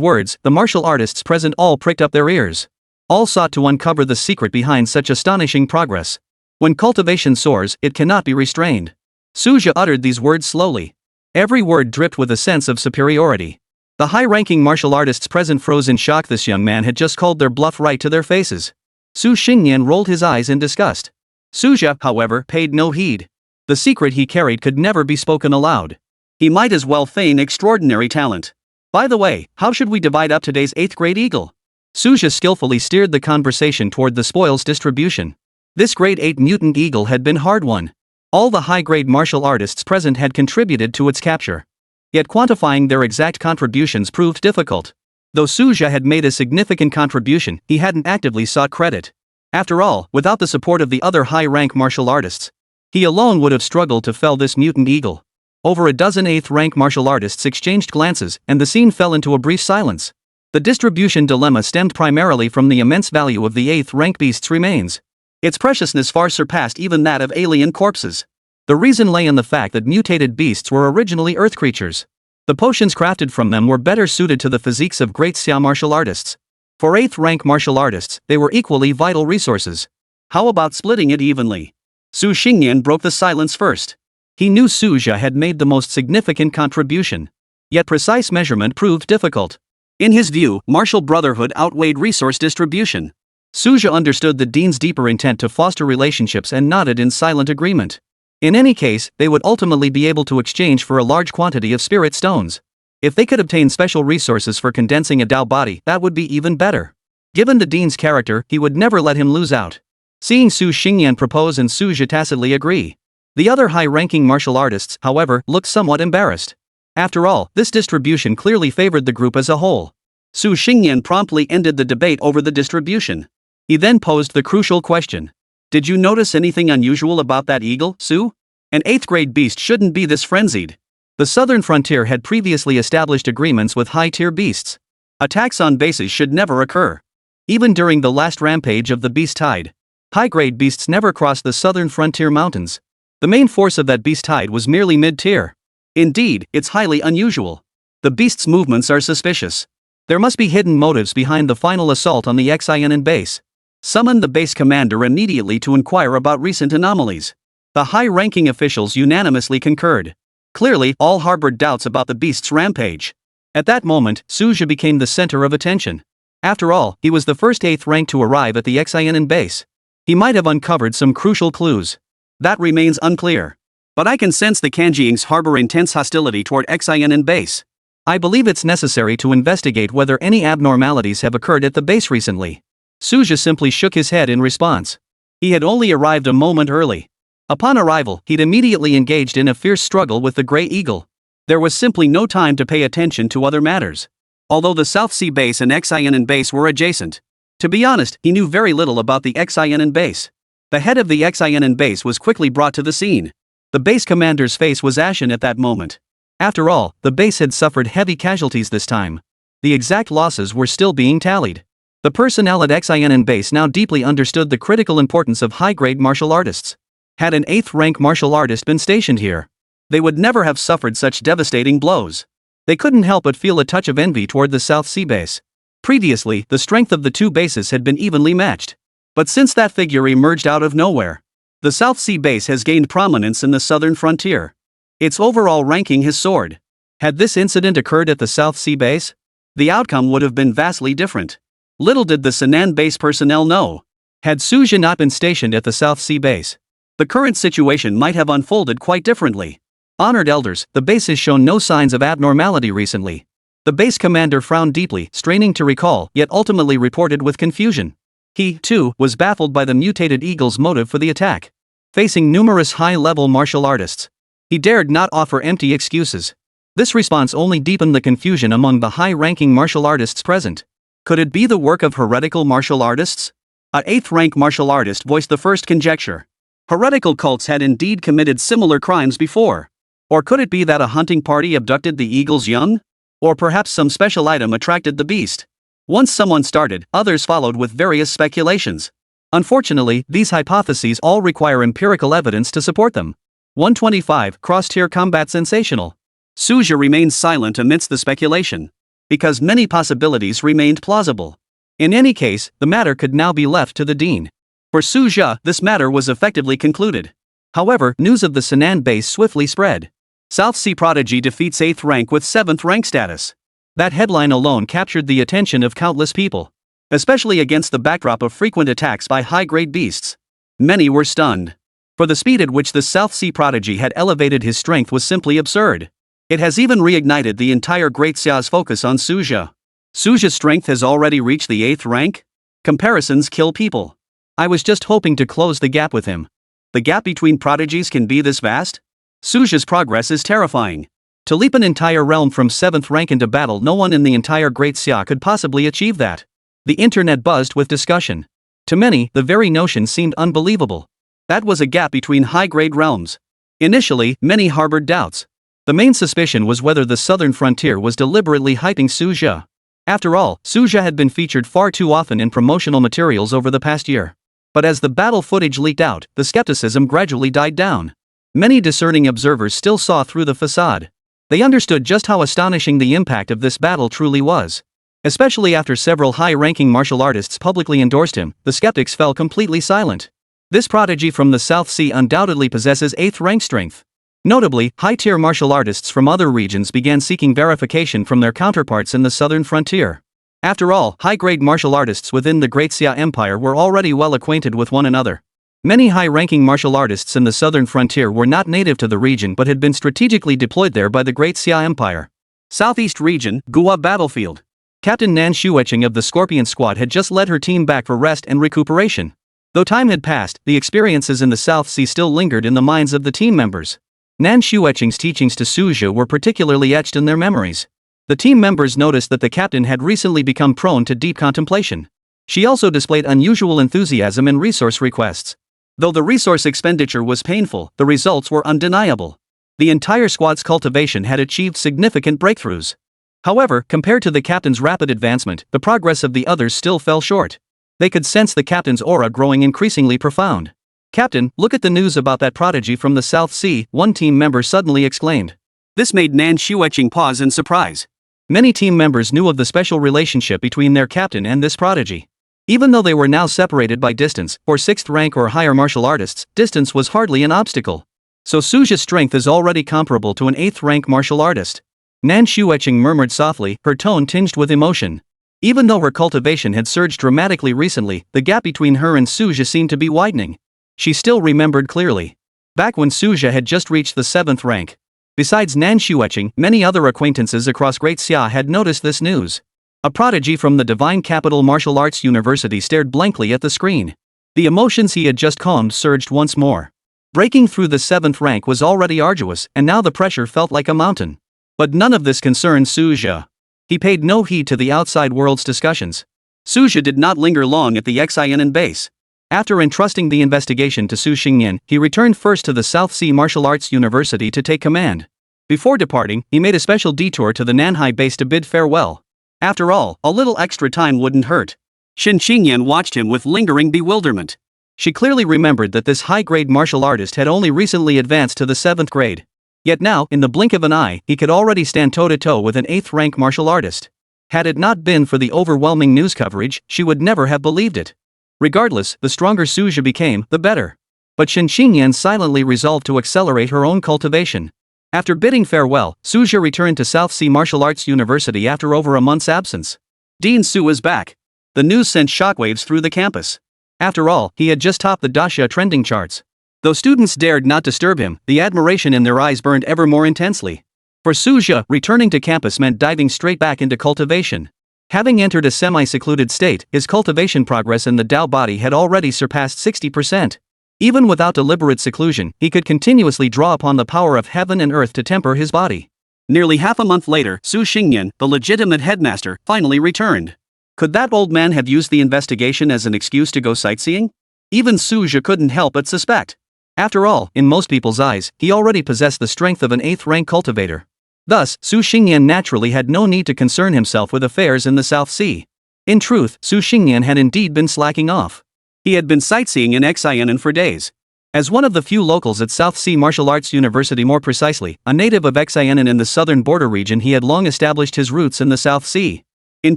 words, the martial artists present all pricked up their ears. All sought to uncover the secret behind such astonishing progress. When cultivation soars, it cannot be restrained. Suja uttered these words slowly. Every word dripped with a sense of superiority. The high-ranking martial artists present froze in shock. This young man had just called their bluff right to their faces. Su Xingyan rolled his eyes in disgust. Suja, however, paid no heed. The secret he carried could never be spoken aloud. He might as well feign extraordinary talent. By the way, how should we divide up today's 8th grade eagle? Suja skillfully steered the conversation toward the spoils distribution. This grade 8 mutant eagle had been hard won. All the high-grade martial artists present had contributed to its capture. Yet quantifying their exact contributions proved difficult. Though Suja had made a significant contribution, he hadn't actively sought credit. After all, without the support of the other high-rank martial artists, he alone would have struggled to fell this mutant eagle. Over a dozen 8th-rank martial artists exchanged glances, and the scene fell into a brief silence. The distribution dilemma stemmed primarily from the immense value of the 8th-rank beast's remains. Its preciousness far surpassed even that of alien corpses. The reason lay in the fact that mutated beasts were originally earth creatures. The potions crafted from them were better suited to the physiques of great Xia martial artists. For 8th-rank martial artists, they were equally vital resources. How about splitting it evenly? Su Xingyan broke the silence first. He knew Suja had made the most significant contribution. Yet precise measurement proved difficult. In his view, martial brotherhood outweighed resource distribution. Suja understood the dean's deeper intent to foster relationships and nodded in silent agreement. In any case, they would ultimately be able to exchange for a large quantity of spirit stones. If they could obtain special resources for condensing a Dao body, that would be even better. Given the dean's character, he would never let him lose out. Seeing Su Xingyan propose and Suja tacitly agree. The other high-ranking martial artists, however, looked somewhat embarrassed. After all, this distribution clearly favored the group as a whole. Su Xingyan promptly ended the debate over the distribution. He then posed the crucial question. Did you notice anything unusual about that eagle, Su? An 8th-grade beast shouldn't be this frenzied. The southern frontier had previously established agreements with high-tier beasts. Attacks on bases should never occur. Even during the last rampage of the beast tide, high-grade beasts never crossed the southern frontier mountains. The main force of that beast tide was merely mid-tier. Indeed, it's highly unusual. The beast's movements are suspicious. There must be hidden motives behind the final assault on the Xianen base. Summon the base commander immediately to inquire about recent anomalies. The high-ranking officials unanimously concurred. Clearly, all harbored doubts about the beast's rampage. At that moment, Suja became the center of attention. After all, he was the first 8th rank to arrive at the Xianen base. He might have uncovered some crucial clues. That remains unclear. But I can sense the Kanjiings harbor intense hostility toward Xianen base. I believe it's necessary to investigate whether any abnormalities have occurred at the base recently. Suja simply shook his head in response. He had only arrived a moment early. Upon arrival, he'd immediately engaged in a fierce struggle with the Grey Eagle. There was simply no time to pay attention to other matters. Although the South Sea base and Xianen base were adjacent. To be honest, he knew very little about the Xianen base. The head of the Xianen base was quickly brought to the scene. The base commander's face was ashen at that moment. After all, the base had suffered heavy casualties this time. The exact losses were still being tallied. The personnel at Xianen base now deeply understood the critical importance of high-grade martial artists. Had an 8th-rank martial artist been stationed here, they would never have suffered such devastating blows. They couldn't help but feel a touch of envy toward the South Sea base. Previously, the strength of the two bases had been evenly matched. But since that figure emerged out of nowhere, the South Sea base has gained prominence in the southern frontier. Its overall ranking has soared. Had this incident occurred at the South Sea base, the outcome would have been vastly different. Little did the Sinan base personnel know. Had Suja not been stationed at the South Sea base, the current situation might have unfolded quite differently. Honored elders, the base has shown no signs of abnormality recently. The base commander frowned deeply, straining to recall, yet ultimately reported with confusion. He, too, was baffled by the mutated eagle's motive for the attack. Facing numerous high-level martial artists, he dared not offer empty excuses. This response only deepened the confusion among the high-ranking martial artists present. Could it be the work of heretical martial artists? An 8th-rank martial artist voiced the first conjecture. Heretical cults had indeed committed similar crimes before. Or could it be that a hunting party abducted the eagle's young? Or perhaps some special item attracted the beast? Once someone started, others followed with various speculations. Unfortunately, these hypotheses all require empirical evidence to support them. 125 Cross-tier combat sensational. Suja remained silent amidst the speculation. Because many possibilities remained plausible. In any case, the matter could now be left to the dean. For Suja, this matter was effectively concluded. However, news of the Sinan base swiftly spread. South Sea Prodigy defeats 8th rank with 7th rank status. That headline alone captured the attention of countless people. Especially against the backdrop of frequent attacks by high-grade beasts. Many were stunned. For the speed at which the South Sea Prodigy had elevated his strength was simply absurd. It has even reignited the entire Great Xia's focus on Suja. Suja's strength has already reached the 8th rank? Comparisons kill people. I was just hoping to close the gap with him. The gap between prodigies can be this vast? Suja's progress is terrifying. To leap an entire realm from 7th rank into battle, no one in the entire Great Xia could possibly achieve that. The internet buzzed with discussion. To many, the very notion seemed unbelievable. That was a gap between high-grade realms. Initially, many harbored doubts. The main suspicion was whether the southern frontier was deliberately hyping Suja. After all, Suja had been featured far too often in promotional materials over the past year. But as the battle footage leaked out, the skepticism gradually died down. Many discerning observers still saw through the facade. They understood just how astonishing the impact of this battle truly was. Especially after several high-ranking martial artists publicly endorsed him, the skeptics fell completely silent. This prodigy from the South Sea undoubtedly possesses 8th rank strength. Notably, high-tier martial artists from other regions began seeking verification from their counterparts in the southern frontier. After all, high-grade martial artists within the Great Xia Empire were already well acquainted with one another. Many high-ranking martial artists in the southern frontier were not native to the region but had been strategically deployed there by the Great Xia Empire. Southeast Region, Gua Battlefield. Captain Nan Shueching of the Scorpion Squad had just led her team back for rest and recuperation. Though time had passed, the experiences in the South Sea still lingered in the minds of the team members. Nan Shueching's teachings to Suja were particularly etched in their memories. The team members noticed that the captain had recently become prone to deep contemplation. She also displayed unusual enthusiasm in resource requests. Though the resource expenditure was painful, the results were undeniable. The entire squad's cultivation had achieved significant breakthroughs. However, compared to the captain's rapid advancement, the progress of the others still fell short. They could sense the captain's aura growing increasingly profound. "Captain, look at the news about that prodigy from the South Sea," one team member suddenly exclaimed. This made Nan Shueching pause in surprise. Many team members knew of the special relationship between their captain and this prodigy. Even though they were now separated by distance, for 6th rank or higher martial artists, distance was hardly an obstacle. So Suja's strength is already comparable to an 8th rank martial artist. Nan Shueching murmured softly, her tone tinged with emotion. Even though her cultivation had surged dramatically recently, the gap between her and Suja seemed to be widening. She still remembered clearly. Back when Suja had just reached the 7th rank. Besides Nan Shueching, many other acquaintances across Great Xia had noticed this news. A prodigy from the Divine Capital Martial Arts University stared blankly at the screen. The emotions he had just calmed surged once more. Breaking through the 7th rank was already arduous, and now the pressure felt like a mountain. But none of this concerned Suja. He paid no heed to the outside world's discussions. Suja did not linger long at the Xianan base. After entrusting the investigation to Su Xingyan, he returned first to the South Sea Martial Arts University to take command. Before departing, he made a special detour to the Nanhai base to bid farewell. After all, a little extra time wouldn't hurt. Shin Xingyan watched him with lingering bewilderment. She clearly remembered that this high-grade martial artist had only recently advanced to the 7th grade. Yet now, in the blink of an eye, he could already stand toe-to-toe with an 8th rank martial artist. Had it not been for the overwhelming news coverage, she would never have believed it. Regardless, the stronger Suja became, the better. But Shin Xingyan silently resolved to accelerate her own cultivation. After bidding farewell, Suja returned to South Sea Martial Arts University after over a month's absence. Dean Su was back. The news sent shockwaves through the campus. After all, he had just topped the Dasha trending charts. Though students dared not disturb him, the admiration in their eyes burned ever more intensely. For Suja, returning to campus meant diving straight back into cultivation. Having entered a semi-secluded state, his cultivation progress in the Dao body had already surpassed 60%. Even without deliberate seclusion, he could continuously draw upon the power of heaven and earth to temper his body. Nearly half a month later, Su Xingyan, the legitimate headmaster, finally returned. Could that old man have used the investigation as an excuse to go sightseeing? Even Suja couldn't help but suspect. After all, in most people's eyes, he already possessed the strength of an 8th rank cultivator. Thus, Su Xingyan naturally had no need to concern himself with affairs in the South Sea. In truth, Su Xingyan had indeed been slacking off. He had been sightseeing in Xianan for days. As one of the few locals at South Sea Martial Arts University, more precisely, a native of Xianan in the southern border region, he had long established his roots in the South Sea. In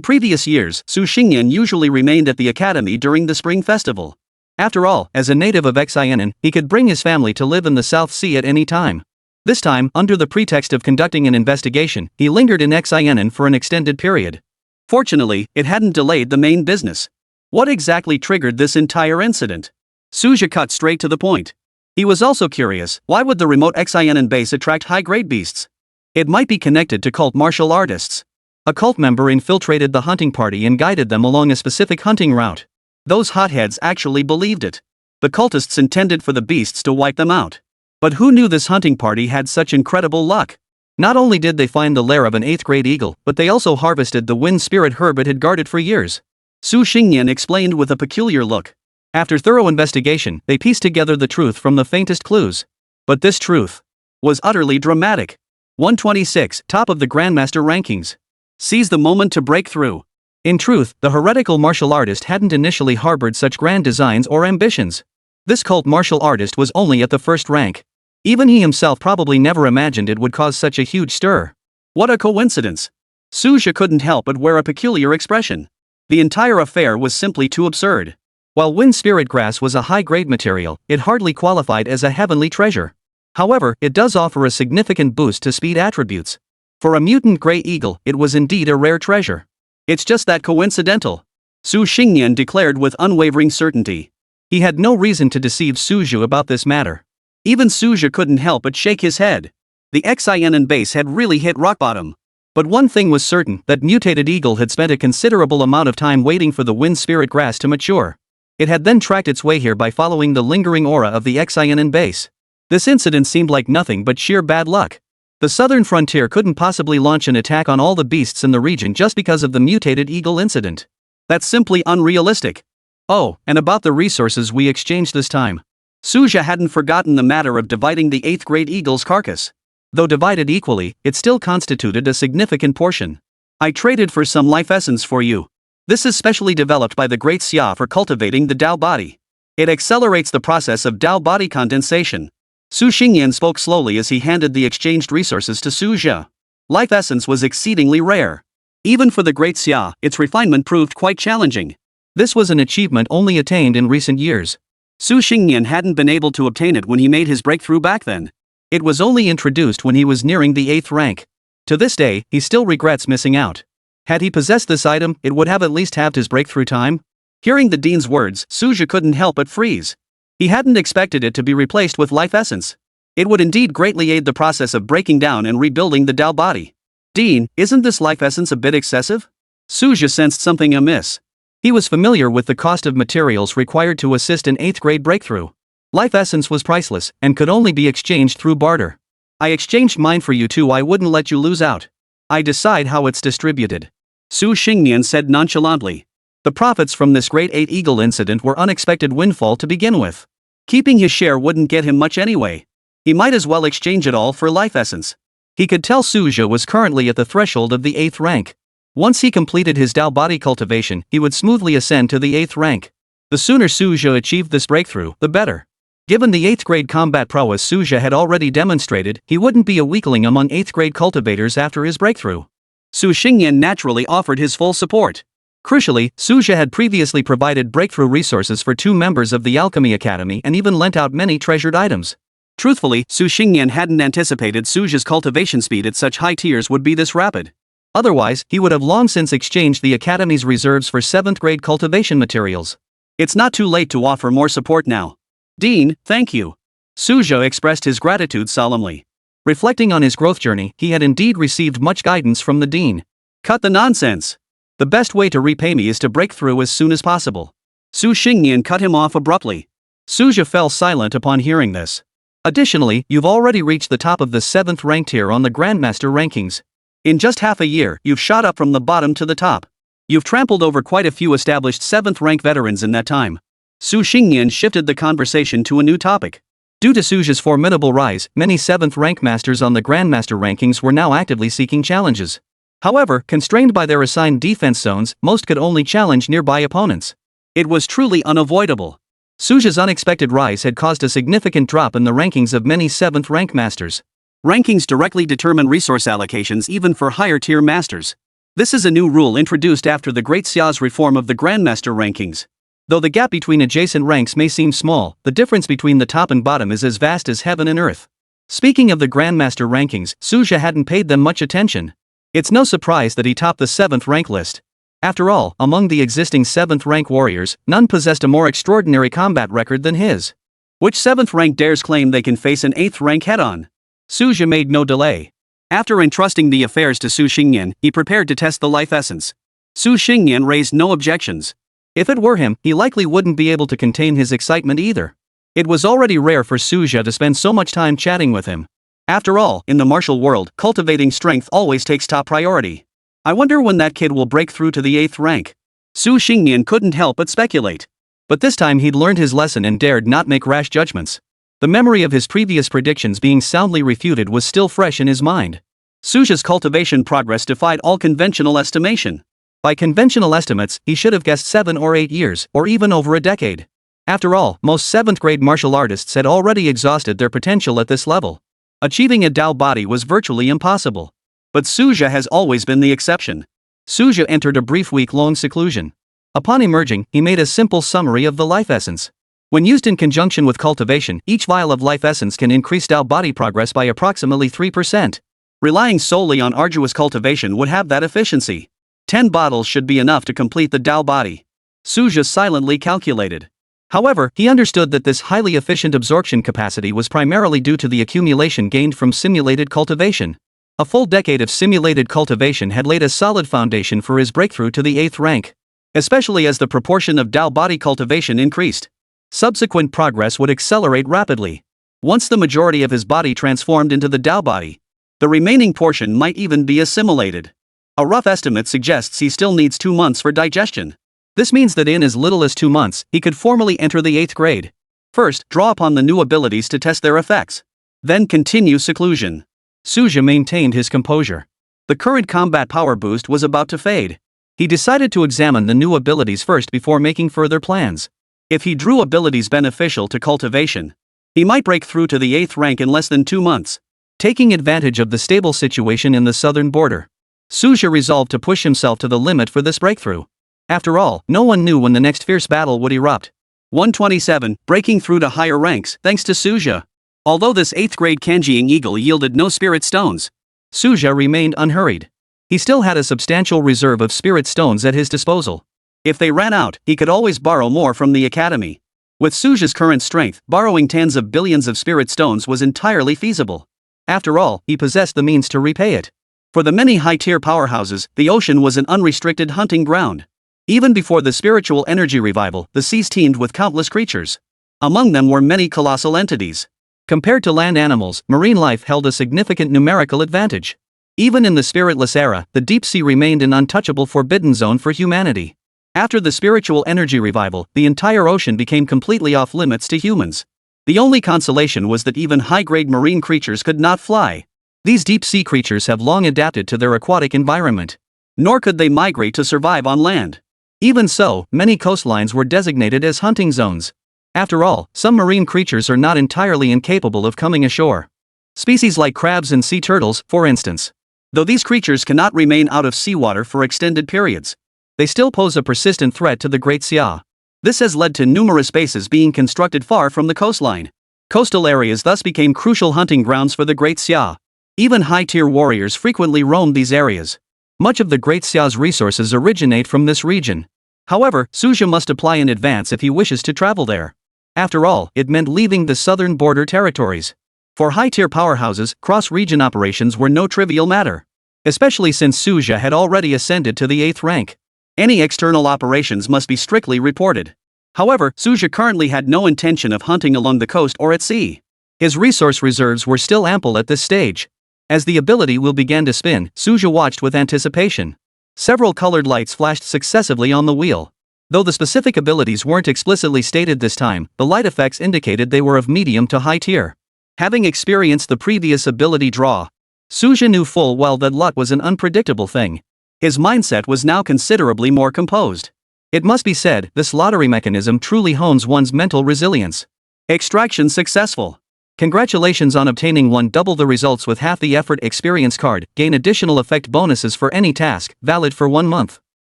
previous years, Su Xingyan usually remained at the academy during the spring festival. After all, as a native of Xianan, he could bring his family to live in the South Sea at any time. This time, under the pretext of conducting an investigation, he lingered in Xianan for an extended period. Fortunately, it hadn't delayed the main business. What exactly triggered this entire incident? Suja cut straight to the point. He was also curious, why would the remote Xianan base attract high-grade beasts? It might be connected to cult martial artists. A cult member infiltrated the hunting party and guided them along a specific hunting route. Those hotheads actually believed it. The cultists intended for the beasts to wipe them out. But who knew this hunting party had such incredible luck? Not only did they find the lair of an 8th grade eagle, but they also harvested the wind spirit herb it had guarded for years. Su Xingyan explained with a peculiar look. After thorough investigation, they pieced together the truth from the faintest clues. But this truth was utterly dramatic. 126, top of the Grandmaster rankings. Seize the moment to break through. In truth, the heretical martial artist hadn't initially harbored such grand designs or ambitions. This cult martial artist was only at the first rank. Even he himself probably never imagined it would cause such a huge stir. What a coincidence! Suja couldn't help but wear a peculiar expression. The entire affair was simply too absurd. While wind spirit grass was a high-grade material, it hardly qualified as a heavenly treasure. However, it does offer a significant boost to speed attributes. For a mutant gray eagle, it was indeed a rare treasure. It's just that coincidental, Su Xingyan declared with unwavering certainty. He had no reason to deceive Suju about this matter. Even Suju couldn't help but shake his head. The Xianan base had really hit rock bottom. But one thing was certain, that mutated eagle had spent a considerable amount of time waiting for the wind spirit grass to mature. It had then tracked its way here by following the lingering aura of the Xianan base. This incident seemed like nothing but sheer bad luck. The southern frontier couldn't possibly launch an attack on all the beasts in the region just because of the mutated eagle incident. That's simply unrealistic. Oh, and about the resources we exchanged this time. Suja hadn't forgotten the matter of dividing the 8th grade eagle's carcass. Though divided equally, it still constituted a significant portion. I traded for some life essence for you. This is specially developed by the Great Xia for cultivating the Dao body. It accelerates the process of Dao body condensation. Su Xingyan spoke slowly as he handed the exchanged resources to Suja. Life essence was exceedingly rare. Even for the Great Xia, its refinement proved quite challenging. This was an achievement only attained in recent years. Su Xingyan hadn't been able to obtain it when he made his breakthrough back then. It was only introduced when he was nearing the 8th rank. To this day, he still regrets missing out. Had he possessed this item, it would have at least halved his breakthrough time. Hearing the dean's words, Suja couldn't help but freeze. He hadn't expected it to be replaced with life essence. It would indeed greatly aid the process of breaking down and rebuilding the Dao body. Dean, isn't this life essence a bit excessive? Suja sensed something amiss. He was familiar with the cost of materials required to assist an 8th grade breakthrough. Life essence was priceless, and could only be exchanged through barter. I exchanged mine for you too, I wouldn't let you lose out. I decide how it's distributed. Su Xingyan said nonchalantly. The profits from this Great 8 Eagle incident were unexpected windfall to begin with. Keeping his share wouldn't get him much anyway. He might as well exchange it all for life essence. He could tell Suja was currently at the threshold of the 8th rank. Once he completed his Dao body cultivation, he would smoothly ascend to the 8th rank. The sooner Suja achieved this breakthrough, the better. Given the 8th grade combat prowess Suja had already demonstrated, he wouldn't be a weakling among 8th grade cultivators after his breakthrough. Su Xingyan naturally offered his full support. Crucially, Suja had previously provided breakthrough resources for 2 members of the Alchemy Academy and even lent out many treasured items. Truthfully, Su Xingyan hadn't anticipated Suja's cultivation speed at such high tiers would be this rapid. Otherwise, he would have long since exchanged the Academy's reserves for 7th grade cultivation materials. It's not too late to offer more support now. Dean, thank you. Suja expressed his gratitude solemnly. Reflecting on his growth journey, he had indeed received much guidance from the dean. Cut the nonsense. The best way to repay me is to break through as soon as possible. Su Xingyan cut him off abruptly. Suja fell silent upon hearing this. Additionally, you've already reached the top of the 7th rank tier on the Grandmaster rankings. In just half a year, you've shot up from the bottom to the top. You've trampled over quite a few established 7th rank veterans in that time. Su Xingyan shifted the conversation to a new topic. Due to Suja's formidable rise, many 7th rank masters on the Grandmaster rankings were now actively seeking challenges. However, constrained by their assigned defense zones, most could only challenge nearby opponents. It was truly unavoidable. Suja's unexpected rise had caused a significant drop in the rankings of many 7th rank masters. Rankings directly determine resource allocations even for higher-tier masters. This is a new rule introduced after the Great Xia's reform of the Grandmaster rankings. Though the gap between adjacent ranks may seem small, the difference between the top and bottom is as vast as heaven and earth. Speaking of the Grandmaster rankings, Suja hadn't paid them much attention. It's no surprise that he topped the 7th rank list. After all, among the existing 7th rank warriors, none possessed a more extraordinary combat record than his. Which 7th rank dares claim they can face an 8th rank head-on? Suja made no delay. After entrusting the affairs to Su Xingyan, he prepared to test the life essence. Su Xingyan raised no objections. If it were him, he likely wouldn't be able to contain his excitement either. It was already rare for Suja to spend so much time chatting with him. After all, in the martial world, cultivating strength always takes top priority. I wonder when that kid will break through to the 8th rank. Su Xingyan couldn't help but speculate. But this time he'd learned his lesson and dared not make rash judgments. The memory of his previous predictions being soundly refuted was still fresh in his mind. Suja's cultivation progress defied all conventional estimation. By conventional estimates, he should have guessed 7 or 8 years, or even over a decade. After all, most 7th grade martial artists had already exhausted their potential at this level. Achieving a Dao body was virtually impossible. But Suja has always been the exception. Suja entered a brief week-long seclusion. Upon emerging, he made a simple summary of the life essence. When used in conjunction with cultivation, each vial of life essence can increase Dao body progress by approximately 3%. Relying solely on arduous cultivation would have that efficiency. 10 bottles should be enough to complete the Dao body. Suja silently calculated. However, he understood that this highly efficient absorption capacity was primarily due to the accumulation gained from simulated cultivation. A full decade of simulated cultivation had laid a solid foundation for his breakthrough to the 8th rank. Especially as the proportion of Dao body cultivation increased. Subsequent progress would accelerate rapidly. Once the majority of his body transformed into the Dao body, the remaining portion might even be assimilated. A rough estimate suggests he still needs 2 months for digestion. This means that in as little as 2 months, he could formally enter the 8th grade. First, draw upon the new abilities to test their effects. Then continue seclusion. Suja maintained his composure. The current combat power boost was about to fade. He decided to examine the new abilities first before making further plans. If he drew abilities beneficial to cultivation, he might break through to the 8th rank in less than 2 months. Taking advantage of the stable situation in the southern border, Suja resolved to push himself to the limit for this breakthrough. After all, no one knew when the next fierce battle would erupt. 127, breaking through to higher ranks, thanks to Suja. Although this 8th grade Kanjiing Eagle yielded no spirit stones, Suja remained unhurried. He still had a substantial reserve of spirit stones at his disposal. If they ran out, he could always borrow more from the academy. With Suja's current strength, borrowing tens of billions of spirit stones was entirely feasible. After all, he possessed the means to repay it. For the many high-tier powerhouses, the ocean was an unrestricted hunting ground. Even before the spiritual energy revival, the seas teemed with countless creatures. Among them were many colossal entities. Compared to land animals, marine life held a significant numerical advantage. Even in the spiritless era, the deep sea remained an untouchable forbidden zone for humanity. After the spiritual energy revival, the entire ocean became completely off limits to humans. The only consolation was that even high-grade marine creatures could not fly. These deep-sea creatures have long adapted to their aquatic environment. Nor could they migrate to survive on land. Even so, many coastlines were designated as hunting zones. After all, some marine creatures are not entirely incapable of coming ashore. Species like crabs and sea turtles, for instance. Though these creatures cannot remain out of seawater for extended periods, they still pose a persistent threat to the Great Xia. This has led to numerous bases being constructed far from the coastline. Coastal areas thus became crucial hunting grounds for the Great Xia. Even high-tier warriors frequently roamed these areas. Much of the Great Xia's resources originate from this region. However, Suja must apply in advance if he wishes to travel there. After all, it meant leaving the southern border territories. For high-tier powerhouses, cross-region operations were no trivial matter. Especially since Suja had already ascended to the 8th rank. Any external operations must be strictly reported. However, Suja currently had no intention of hunting along the coast or at sea. His resource reserves were still ample at this stage. As the ability wheel began to spin, Suja watched with anticipation. Several colored lights flashed successively on the wheel. Though the specific abilities weren't explicitly stated this time, the light effects indicated they were of medium to high tier. Having experienced the previous ability draw, Suja knew full well that luck was an unpredictable thing. His mindset was now considerably more composed. It must be said, this lottery mechanism truly hones one's mental resilience. Extraction successful. Congratulations on obtaining one double the results with half the effort experience card. Gain additional effect bonuses for any task, valid for 1 month.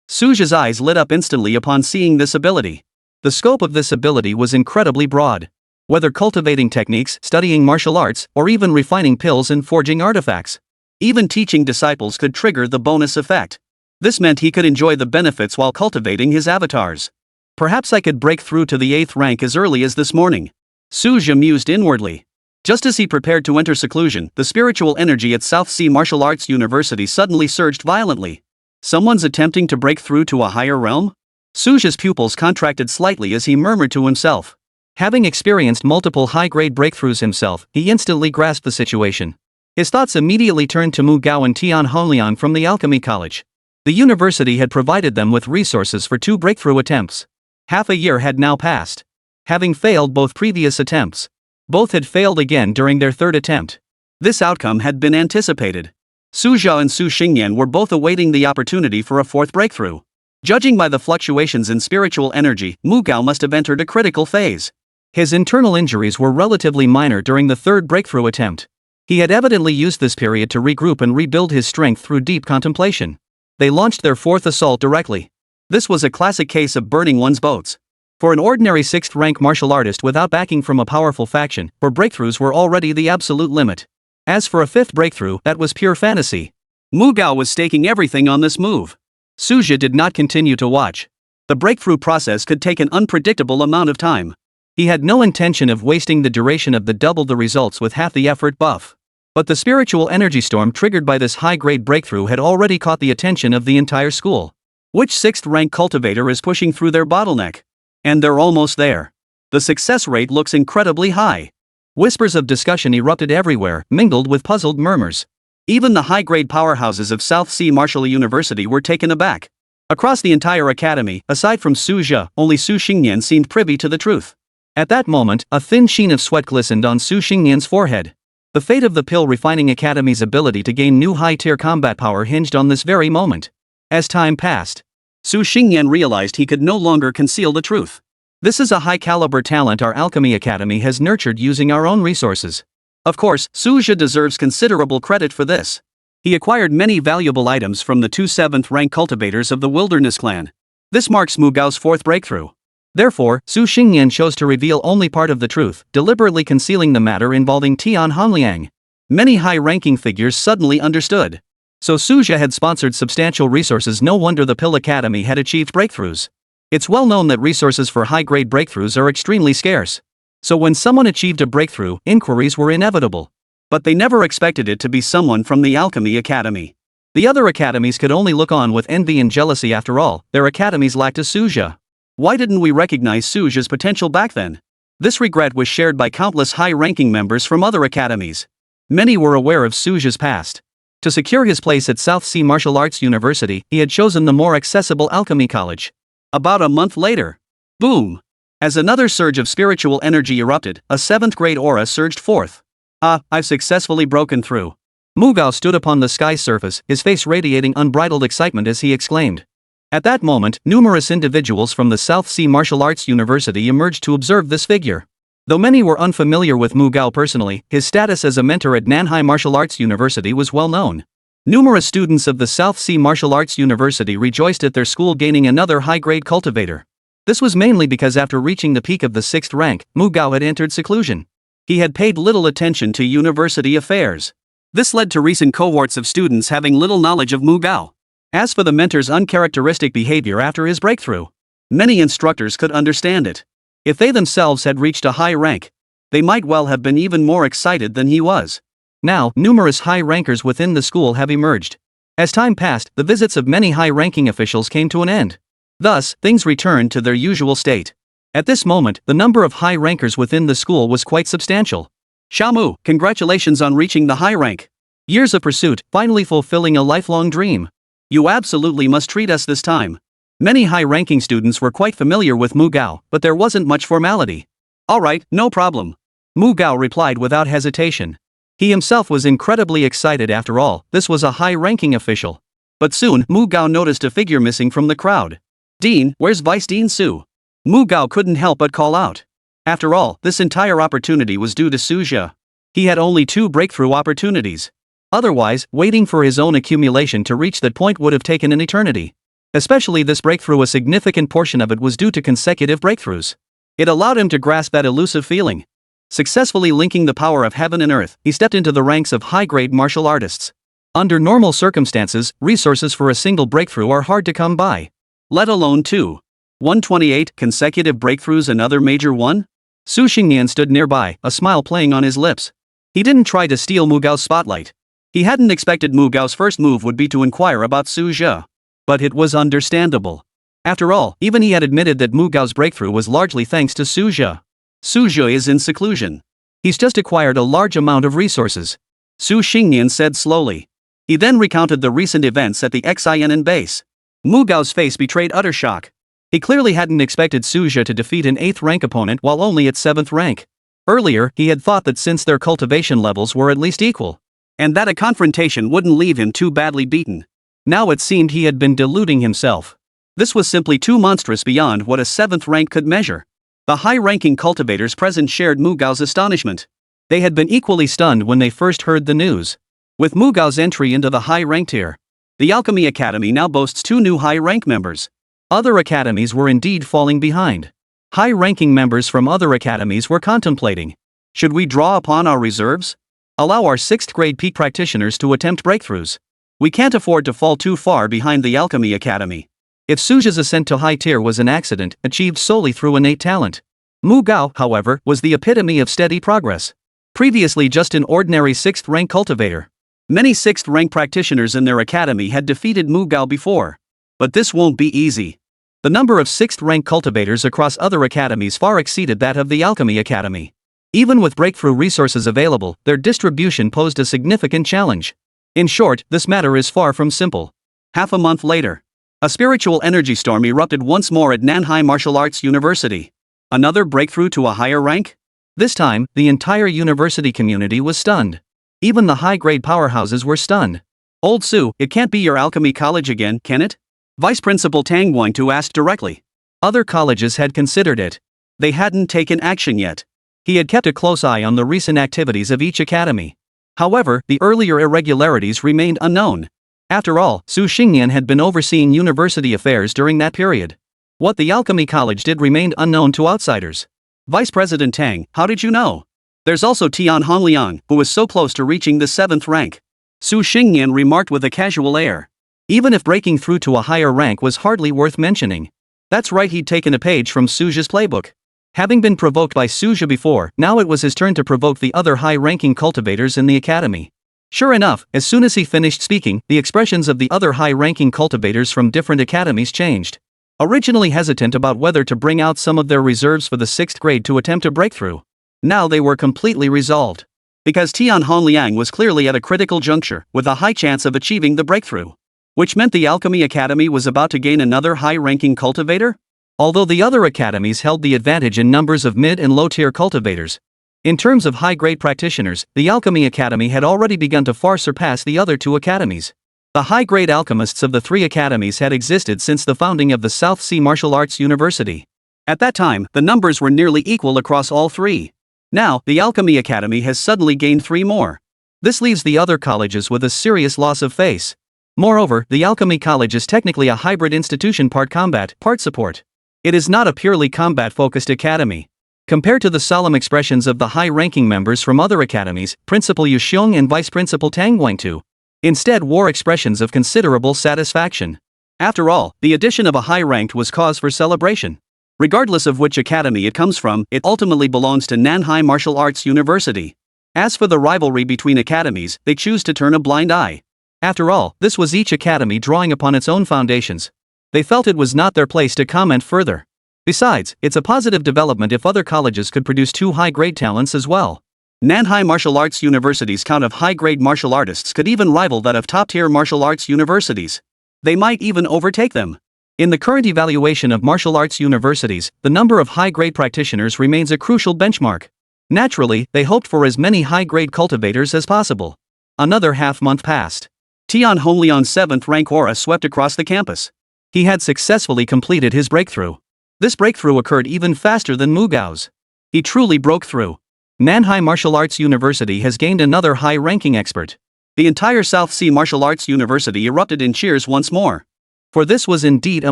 Suja's eyes lit up instantly upon seeing this ability. The scope of this ability was incredibly broad. Whether cultivating techniques, studying martial arts, or even refining pills and forging artifacts. Even teaching disciples could trigger the bonus effect. This meant he could enjoy the benefits while cultivating his avatars. Perhaps I could break through to the 8th rank as early as this morning. Suja mused inwardly. Just as he prepared to enter seclusion, the spiritual energy at South Sea Martial Arts University suddenly surged violently. Someone's attempting to break through to a higher realm? Suja's pupils contracted slightly as he murmured to himself. Having experienced multiple high-grade breakthroughs himself, he instantly grasped the situation. His thoughts immediately turned to Mu Gao and Tian Hongliang from the Alchemy College. The university had provided them with resources for 2 breakthrough attempts. Half a year had now passed. Having failed both previous attempts, both had failed again during their 3rd attempt. This outcome had been anticipated. Su Zhao and Su Xingyan were both awaiting the opportunity for a 4th breakthrough. Judging by the fluctuations in spiritual energy, Mu Gao must have entered a critical phase. His internal injuries were relatively minor during the 3rd breakthrough attempt. He had evidently used this period to regroup and rebuild his strength through deep contemplation. They launched their 4th assault directly. This was a classic case of burning one's boats. For an ordinary 6th rank martial artist without backing from a powerful faction, 4 breakthroughs were already the absolute limit. As for a 5th breakthrough, that was pure fantasy. Mu Gao was staking everything on this move. Suja did not continue to watch. The breakthrough process could take an unpredictable amount of time. He had no intention of wasting the duration of the double the results with half the effort buff. But the spiritual energy storm triggered by this high-grade breakthrough had already caught the attention of the entire school. Which 6th rank cultivator is pushing through their bottleneck? And they're almost there. The success rate looks incredibly high. Whispers of discussion erupted everywhere, mingled with puzzled murmurs. Even the high-grade powerhouses of South Sea Martial University were taken aback. Across the entire academy, aside from Su Zhe, only Su Xingyan seemed privy to the truth. At that moment, a thin sheen of sweat glistened on Su Xingyan's forehead. The fate of the Pill Refining Academy's ability to gain new high-tier combat power hinged on this very moment. As time passed, Su Xingyan realized he could no longer conceal the truth. This is a high-caliber talent our Alchemy Academy has nurtured using our own resources. Of course, Su Zhe deserves considerable credit for this. He acquired many valuable items from the 2 7th rank cultivators of the Wilderness Clan. This marks Mu Gao's 4th breakthrough. Therefore, Su Xingyan chose to reveal only part of the truth, deliberately concealing the matter involving Tian Hongliang. Many high-ranking figures suddenly understood. So Su Zhe had sponsored substantial resources. No wonder the Pill Academy had achieved breakthroughs. It's well known that resources for high-grade breakthroughs are extremely scarce. So when someone achieved a breakthrough, inquiries were inevitable. But they never expected it to be someone from the Alchemy Academy. The other academies could only look on with envy and jealousy. After all, their academies lacked a Su Zhe. Why didn't we recognize Su Zhe's potential back then? This regret was shared by countless high-ranking members from other academies. Many were aware of Su Zhe's past. To secure his place at South Sea Martial Arts University, he had chosen the more accessible Alchemy College. About a month later, boom! As another surge of spiritual energy erupted, a 7th grade aura surged forth. I've successfully broken through. Mu Gao stood upon the sky's surface, his face radiating unbridled excitement as he exclaimed. At that moment, numerous individuals from the South Sea Martial Arts University emerged to observe this figure. Though many were unfamiliar with Mu Gao personally, his status as a mentor at Nanhai Martial Arts University was well known. Numerous students of the South Sea Martial Arts University rejoiced at their school gaining another high-grade cultivator. This was mainly because after reaching the peak of the 6th rank, Mu Gao had entered seclusion. He had paid little attention to university affairs. This led to recent cohorts of students having little knowledge of Mu Gao. As for the mentor's uncharacteristic behavior after his breakthrough, many instructors could understand it. If they themselves had reached a high rank, they might well have been even more excited than he was. Now, numerous high rankers within the school have emerged. As time passed, the visits of many high-ranking officials came to an end. Thus, things returned to their usual state. At this moment, the number of high rankers within the school was quite substantial. Xiaomu, congratulations on reaching the high rank. Years of pursuit, finally fulfilling a lifelong dream. You absolutely must treat us this time. Many high-ranking students were quite familiar with Mu Gao, but there wasn't much formality. "Alright, no problem," Mu Gao replied without hesitation. He himself was incredibly excited. After all, this was a high-ranking official. But soon, Mu Gao noticed a figure missing from the crowd. "Dean, where's Vice Dean Su?" Mu Gao couldn't help but call out. After all, this entire opportunity was due to Suja. He had only 2 breakthrough opportunities. Otherwise, waiting for his own accumulation to reach that point would have taken an eternity. Especially this breakthrough, a significant portion of it was due to consecutive breakthroughs. It allowed him to grasp that elusive feeling. Successfully linking the power of heaven and earth, he stepped into the ranks of high-grade martial artists. Under normal circumstances, resources for a single breakthrough are hard to come by. Let alone 2. 128 consecutive breakthroughs, another major one? Su Xingnian stood nearby, a smile playing on his lips. He didn't try to steal Mu Gao's spotlight. He hadn't expected Mu Gao's first move would be to inquire about Su Zhe. But it was understandable. After all, even he had admitted that Mu Gao's breakthrough was largely thanks to Su Zhe. Su Zhe is in seclusion. He's just acquired a large amount of resources, Su Xingnian said slowly. He then recounted the recent events at the Xin base. Mu Gao's face betrayed utter shock. He clearly hadn't expected Su Zhe to defeat an 8th rank opponent while only at 7th rank. Earlier, he had thought that since their cultivation levels were at least equal, and that a confrontation wouldn't leave him too badly beaten. Now it seemed he had been deluding himself. This was simply too monstrous beyond what a 7th rank could measure. The high-ranking cultivators present shared Mu Gao's astonishment. They had been equally stunned when they first heard the news. With Mu Gao's entry into the high-rank tier, the Alchemy Academy now boasts 2 new high-rank members. Other academies were indeed falling behind. High-ranking members from other academies were contemplating, should we draw upon our reserves? Allow our 6th grade peak practitioners to attempt breakthroughs. We can't afford to fall too far behind the Alchemy Academy. If Suja's ascent to high tier was an accident, achieved solely through innate talent, Mu Gao, however, was the epitome of steady progress. Previously just an ordinary 6th rank cultivator, many 6th rank practitioners in their academy had defeated Mu Gao before. But this won't be easy. The number of 6th rank cultivators across other academies far exceeded that of the Alchemy Academy. Even with breakthrough resources available, their distribution posed a significant challenge. In short, this matter is far from simple. Half a month later, a spiritual energy storm erupted once more at Nanhai Martial Arts University. Another breakthrough to a higher rank? This time, the entire university community was stunned. Even the high-grade powerhouses were stunned. "Old Su, it can't be your alchemy college again, can it?" Vice Principal Tang Guangtu asked directly. Other colleges had considered it. They hadn't taken action yet. He had kept a close eye on the recent activities of each academy. However, the earlier irregularities remained unknown. After all, Su Xingnian had been overseeing university affairs during that period. What the Alchemy College did remained unknown to outsiders. "Vice President Tang, how did you know? There's also Tian Hongliang, who was so close to reaching the 7th rank," Su Xingnian remarked with a casual air. Even if breaking through to a higher rank was hardly worth mentioning. That's right, he'd taken a page from Suja's playbook. Having been provoked by Suja before, now it was his turn to provoke the other high-ranking cultivators in the academy. Sure enough, as soon as he finished speaking, the expressions of the other high-ranking cultivators from different academies changed. Originally hesitant about whether to bring out some of their reserves for the 6th grade to attempt a breakthrough, now they were completely resolved. Because Tian Hongliang was clearly at a critical juncture, with a high chance of achieving the breakthrough. Which meant the Alchemy Academy was about to gain another high-ranking cultivator? Although the other academies held the advantage in numbers of mid- and low-tier cultivators, in terms of high-grade practitioners, the Alchemy Academy had already begun to far surpass the other 2 academies. The high-grade alchemists of the 3 academies had existed since the founding of the South Sea Martial Arts University. At that time, the numbers were nearly equal across all 3. Now, the Alchemy Academy has suddenly gained 3 more. This leaves the other colleges with a serious loss of face. Moreover, the Alchemy College is technically a hybrid institution, part combat, part support. It is not a purely combat-focused academy. Compared to the solemn expressions of the high-ranking members from other academies, Principal Yu Xiong and Vice Principal Tang Guangtu instead wore expressions of considerable satisfaction. After all, the addition of a high-ranked was cause for celebration. Regardless of which academy it comes from, it ultimately belongs to Nanhai Martial Arts University. As for the rivalry between academies, they choose to turn a blind eye. After all, this was each academy drawing upon its own foundations. They felt it was not their place to comment further. Besides, it's a positive development if other colleges could produce 2 high-grade talents as well. Nanhai Martial Arts University's count of high-grade martial artists could even rival that of top-tier martial arts universities. They might even overtake them. In the current evaluation of martial arts universities, the number of high-grade practitioners remains a crucial benchmark. Naturally, they hoped for as many high-grade cultivators as possible. Another half-month passed. Tian Honglion's 7th rank aura swept across the campus. He had successfully completed his breakthrough. This breakthrough occurred even faster than Mu Gao's. He truly broke through. Nanhai Martial Arts University has gained another high-ranking expert. The entire South Sea Martial Arts University erupted in cheers once more. For this was indeed a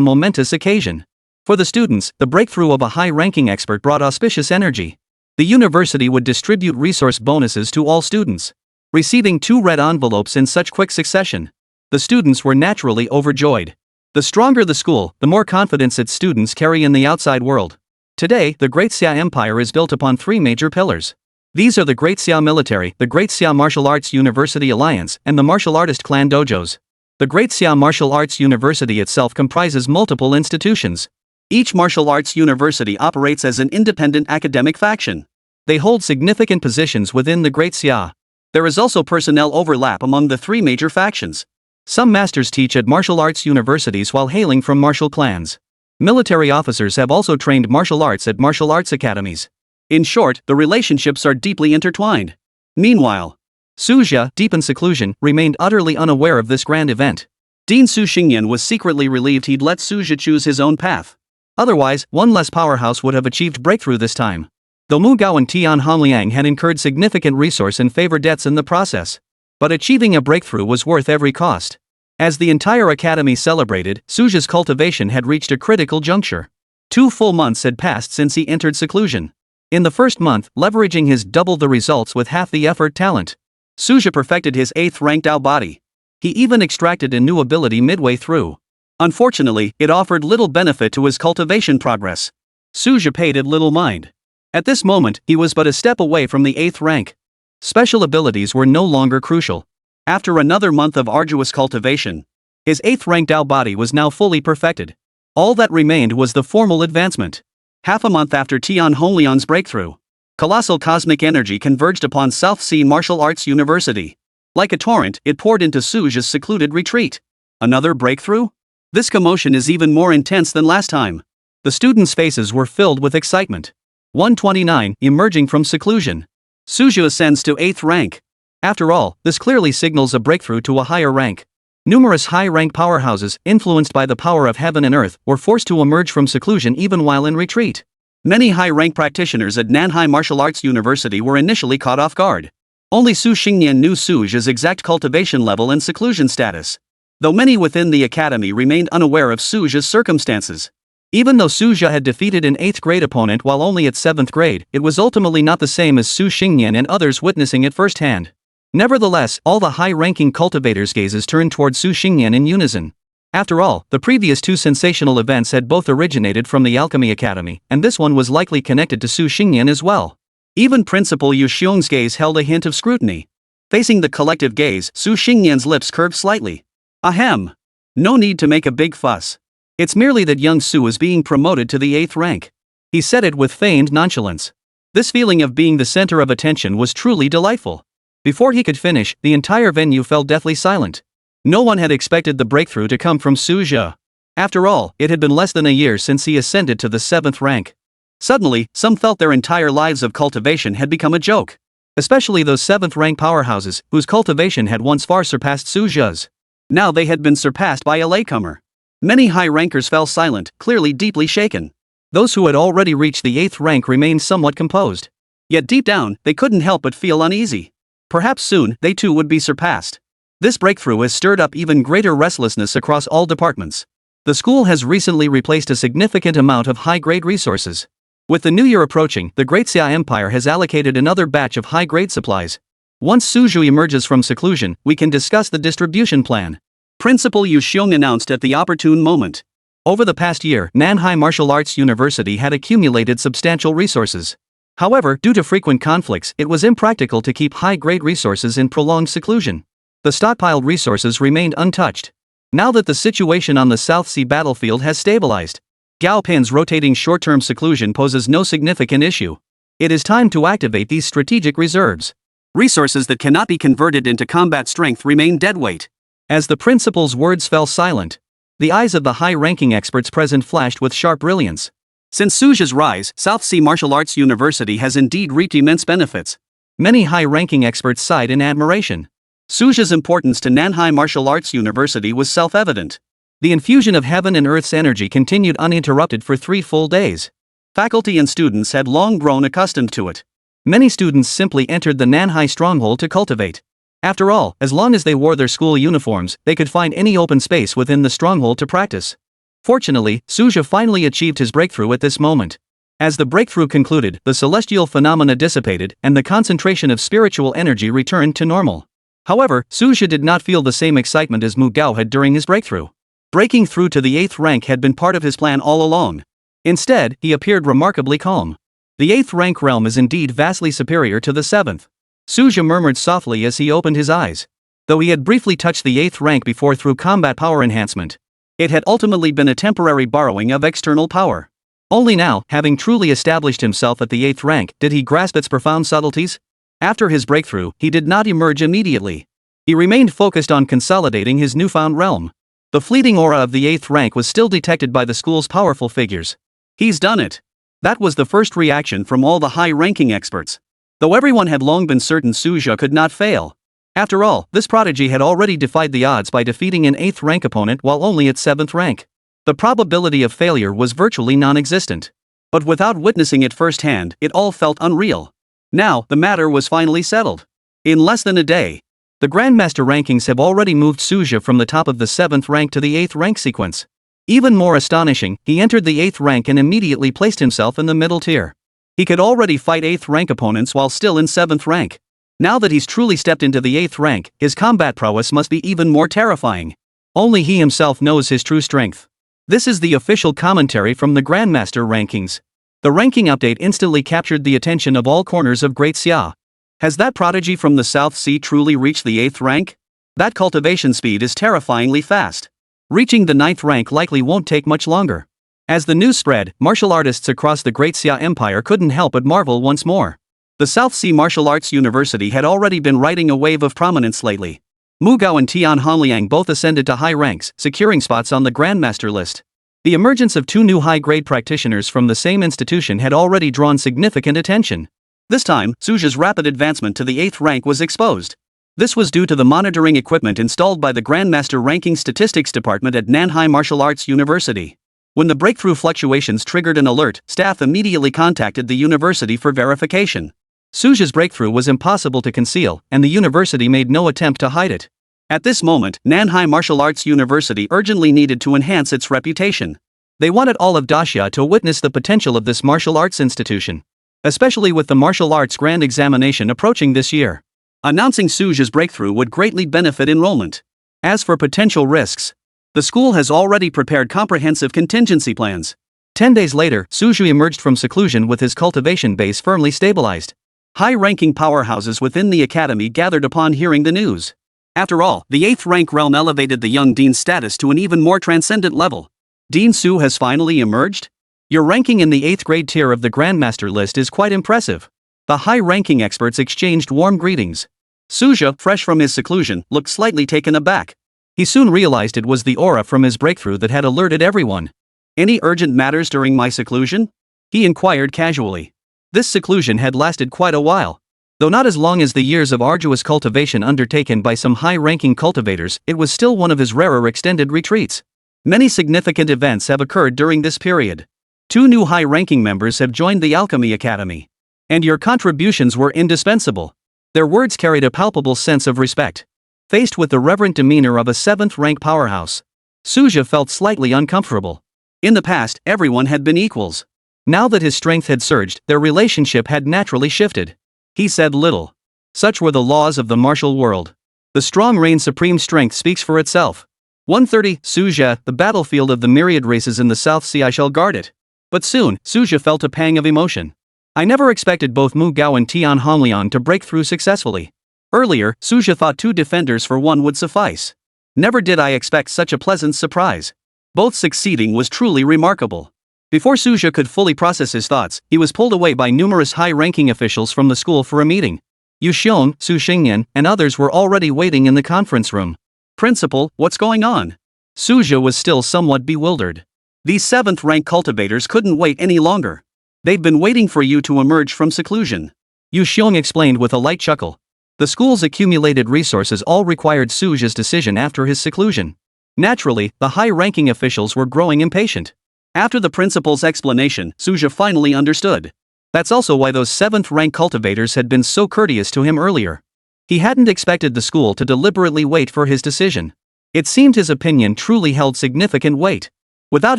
momentous occasion. For the students, the breakthrough of a high-ranking expert brought auspicious energy. The university would distribute resource bonuses to all students. Receiving 2 red envelopes in such quick succession, the students were naturally overjoyed. The stronger the school, the more confidence its students carry in the outside world. Today, the Great Xia Empire is built upon 3 major pillars. These are the Great Xia Military, the Great Xia Martial Arts University Alliance, and the Martial Artist Clan Dojos. The Great Xia Martial Arts University itself comprises multiple institutions. Each martial arts university operates as an independent academic faction. They hold significant positions within the Great Xia. There is also personnel overlap among the 3 major factions. Some masters teach at martial arts universities while hailing from martial clans. Military officers have also trained martial arts at martial arts academies. In short, the relationships are deeply intertwined. Meanwhile, Suzhia, deep in seclusion, remained utterly unaware of this grand event. Dean Su Xingyan was secretly relieved he'd let Suzhia choose his own path. Otherwise, one less powerhouse would have achieved breakthrough this time. Though Mu Gao and Tian Hongliang had incurred significant resource and favor debts in the process. But achieving a breakthrough was worth every cost. As the entire academy celebrated, Suzhia's cultivation had reached a critical juncture. 2 full months had passed since he entered seclusion. In the first month, leveraging his double the results with half the effort talent, Suzhia perfected his 8th rank Dao body. He even extracted a new ability midway through. Unfortunately, it offered little benefit to his cultivation progress. Suzhia paid it little mind. At this moment, he was but a step away from the 8th rank. Special abilities were no longer crucial. After another month of arduous cultivation, his 8th rank Dao body was now fully perfected. All that remained was the formal advancement. Half a month after Tian Honglion's breakthrough, colossal cosmic energy converged upon South Sea Martial Arts University. Like a torrent, it poured into Suzhia's secluded retreat. Another breakthrough? This commotion is even more intense than last time. The students' faces were filled with excitement. 129, emerging from seclusion. Suzhia ascends to 8th rank. After all, this clearly signals a breakthrough to a higher rank. Numerous high-rank powerhouses, influenced by the power of heaven and earth, were forced to emerge from seclusion even while in retreat. Many high-rank practitioners at Nanhai Martial Arts University were initially caught off guard. Only Su Xingyan knew Suzhia's exact cultivation level and seclusion status. Though many within the academy remained unaware of Suzhia's circumstances. Even though Suzhia had defeated an 8th grade opponent while only at 7th grade, it was ultimately not the same as Su Xingyan and others witnessing it firsthand. Nevertheless, all the high-ranking cultivators' gazes turned toward Su Xingyan in unison. After all, the previous 2 sensational events had both originated from the Alchemy Academy, and this one was likely connected to Su Xingyan as well. Even Principal Yu Xiong's gaze held a hint of scrutiny. Facing the collective gaze, Su Xingyan's lips curved slightly. Ahem. No need to make a big fuss. It's merely that young Su is being promoted to the 8th rank. He said it with feigned nonchalance. This feeling of being the center of attention was truly delightful. Before he could finish, the entire venue fell deathly silent. No one had expected the breakthrough to come from Suzhia. After all, it had been less than a year since he ascended to the 7th rank. Suddenly, some felt their entire lives of cultivation had become a joke. Especially those 7th rank powerhouses, whose cultivation had once far surpassed Suzhia's. Now they had been surpassed by a latecomer. Many high rankers fell silent, clearly deeply shaken. Those who had already reached the 8th rank remained somewhat composed. Yet deep down, they couldn't help but feel uneasy. Perhaps soon, they too would be surpassed. This breakthrough has stirred up even greater restlessness across all departments. The school has recently replaced a significant amount of high-grade resources. With the new year approaching, the Great Xia Empire has allocated another batch of high-grade supplies. Once Suzhia emerges from seclusion, we can discuss the distribution plan. Principal Yu Xiong announced at the opportune moment. Over the past year, Nanhai Martial Arts University had accumulated substantial resources. However, due to frequent conflicts, it was impractical to keep high-grade resources in prolonged seclusion. The stockpiled resources remained untouched. Now that the situation on the South Sea battlefield has stabilized, Gao Pin's rotating short-term seclusion poses no significant issue. It is time to activate these strategic reserves. Resources that cannot be converted into combat strength remain deadweight. As the principal's words fell silent, The eyes of the high-ranking experts present flashed with sharp brilliance. Since Suja's rise, South Sea Martial Arts University has indeed reaped immense benefits. Many high-ranking experts sighed in admiration. Suja's importance to Nanhai Martial Arts University was self-evident. The infusion of heaven and earth's energy continued uninterrupted for 3 full days. Faculty and students had long grown accustomed to it. Many students simply entered the Nanhai stronghold to cultivate. After all, as long as they wore their school uniforms, they could find any open space within the stronghold to practice. Fortunately, Suja finally achieved his breakthrough at this moment. As the breakthrough concluded, the celestial phenomena dissipated, and the concentration of spiritual energy returned to normal. However, Suja did not feel the same excitement as Mu Gao had during his breakthrough. Breaking through to the 8th rank had been part of his plan all along. Instead, he appeared remarkably calm. The 8th rank realm is indeed vastly superior to the 7th. Suja murmured softly as he opened his eyes. Though he had briefly touched the 8th rank before through combat power enhancement, it had ultimately been a temporary borrowing of external power. Only now, having truly established himself at the 8th rank, did he grasp its profound subtleties. After his breakthrough, he did not emerge immediately. He remained focused on consolidating his newfound realm. The fleeting aura of the 8th rank was still detected by the school's powerful figures. He's done it. That was the first reaction from all the high-ranking experts. Though everyone had long been certain Suja could not fail. After all, this prodigy had already defied the odds by defeating an 8th rank opponent while only at 7th rank. The probability of failure was virtually non-existent. But without witnessing it firsthand, it all felt unreal. Now, the matter was finally settled. In less than a day, the Grandmaster rankings have already moved Suja from the top of the 7th rank to the 8th rank sequence. Even more astonishing, he entered the 8th rank and immediately placed himself in the middle tier. He could already fight 8th rank opponents while still in 7th rank. Now that he's truly stepped into the 8th rank, his combat prowess must be even more terrifying. Only he himself knows his true strength. This is the official commentary from the Grandmaster rankings. The ranking update instantly captured the attention of all corners of Great Xia. Has that prodigy from the South Sea truly reached the 8th rank? That cultivation speed is terrifyingly fast. Reaching the 9th rank likely won't take much longer. As the news spread, martial artists across the Great Xia Empire couldn't help but marvel once more. The South Sea Martial Arts University had already been riding a wave of prominence lately. Mu Gao and Tian Hongliang both ascended to high ranks, securing spots on the Grandmaster list. The emergence of 2 new high-grade practitioners from the same institution had already drawn significant attention. This time, Suja's rapid advancement to the 8th rank was exposed. This was due to the monitoring equipment installed by the Grandmaster Ranking Statistics Department at Nanhai Martial Arts University. When the breakthrough fluctuations triggered an alert, staff immediately contacted the university for verification. Suja's breakthrough was impossible to conceal, and the university made no attempt to hide it. At this moment, Nanhai Martial Arts University urgently needed to enhance its reputation. They wanted all of Daxia to witness the potential of this martial arts institution. Especially with the martial arts grand examination approaching this year. Announcing Suja's breakthrough would greatly benefit enrollment. As for potential risks, the school has already prepared comprehensive contingency plans. 10 days later, Suju emerged from seclusion with his cultivation base firmly stabilized. High-ranking powerhouses within the academy gathered upon hearing the news. After all, the 8th rank realm elevated the young Dean's status to an even more transcendent level. Dean Su has finally emerged? Your ranking in the 8th grade tier of the Grandmaster list is quite impressive. The high-ranking experts exchanged warm greetings. Suja, fresh from his seclusion, looked slightly taken aback. He soon realized it was the aura from his breakthrough that had alerted everyone. Any urgent matters during my seclusion? He inquired casually. This seclusion had lasted quite a while. Though not as long as the years of arduous cultivation undertaken by some high-ranking cultivators, it was still one of his rarer extended retreats. Many significant events have occurred during this period. 2 new high-ranking members have joined the Alchemy Academy. And your contributions were indispensable. Their words carried a palpable sense of respect. Faced with the reverent demeanor of a 7th rank powerhouse, Suja felt slightly uncomfortable. In the past, everyone had been equals. Now that his strength had surged, their relationship had naturally shifted. He said little. Such were the laws of the martial world. The strong reign's supreme strength speaks for itself. 130, Suja, the battlefield of the myriad races in the South Sea, I shall guard it. But soon, Suja felt a pang of emotion. I never expected both Mu Gao and Tian Hongliang to break through successfully. Earlier, Suja thought 2 defenders for 1 would suffice. Never did I expect such a pleasant surprise. Both succeeding was truly remarkable. Before Suja could fully process his thoughts, he was pulled away by numerous high-ranking officials from the school for a meeting. Yu Xiong, Su Xingyan, and others were already waiting in the conference room. Principal, what's going on? Suja was still somewhat bewildered. These 7th rank cultivators couldn't wait any longer. They've been waiting for you to emerge from seclusion. Yu Xiong explained with a light chuckle. The school's accumulated resources all required Suja's decision after his seclusion. Naturally, the high-ranking officials were growing impatient. After the principal's explanation, Suja finally understood. That's also why those 7th rank cultivators had been so courteous to him earlier. He hadn't expected the school to deliberately wait for his decision. It seemed his opinion truly held significant weight. Without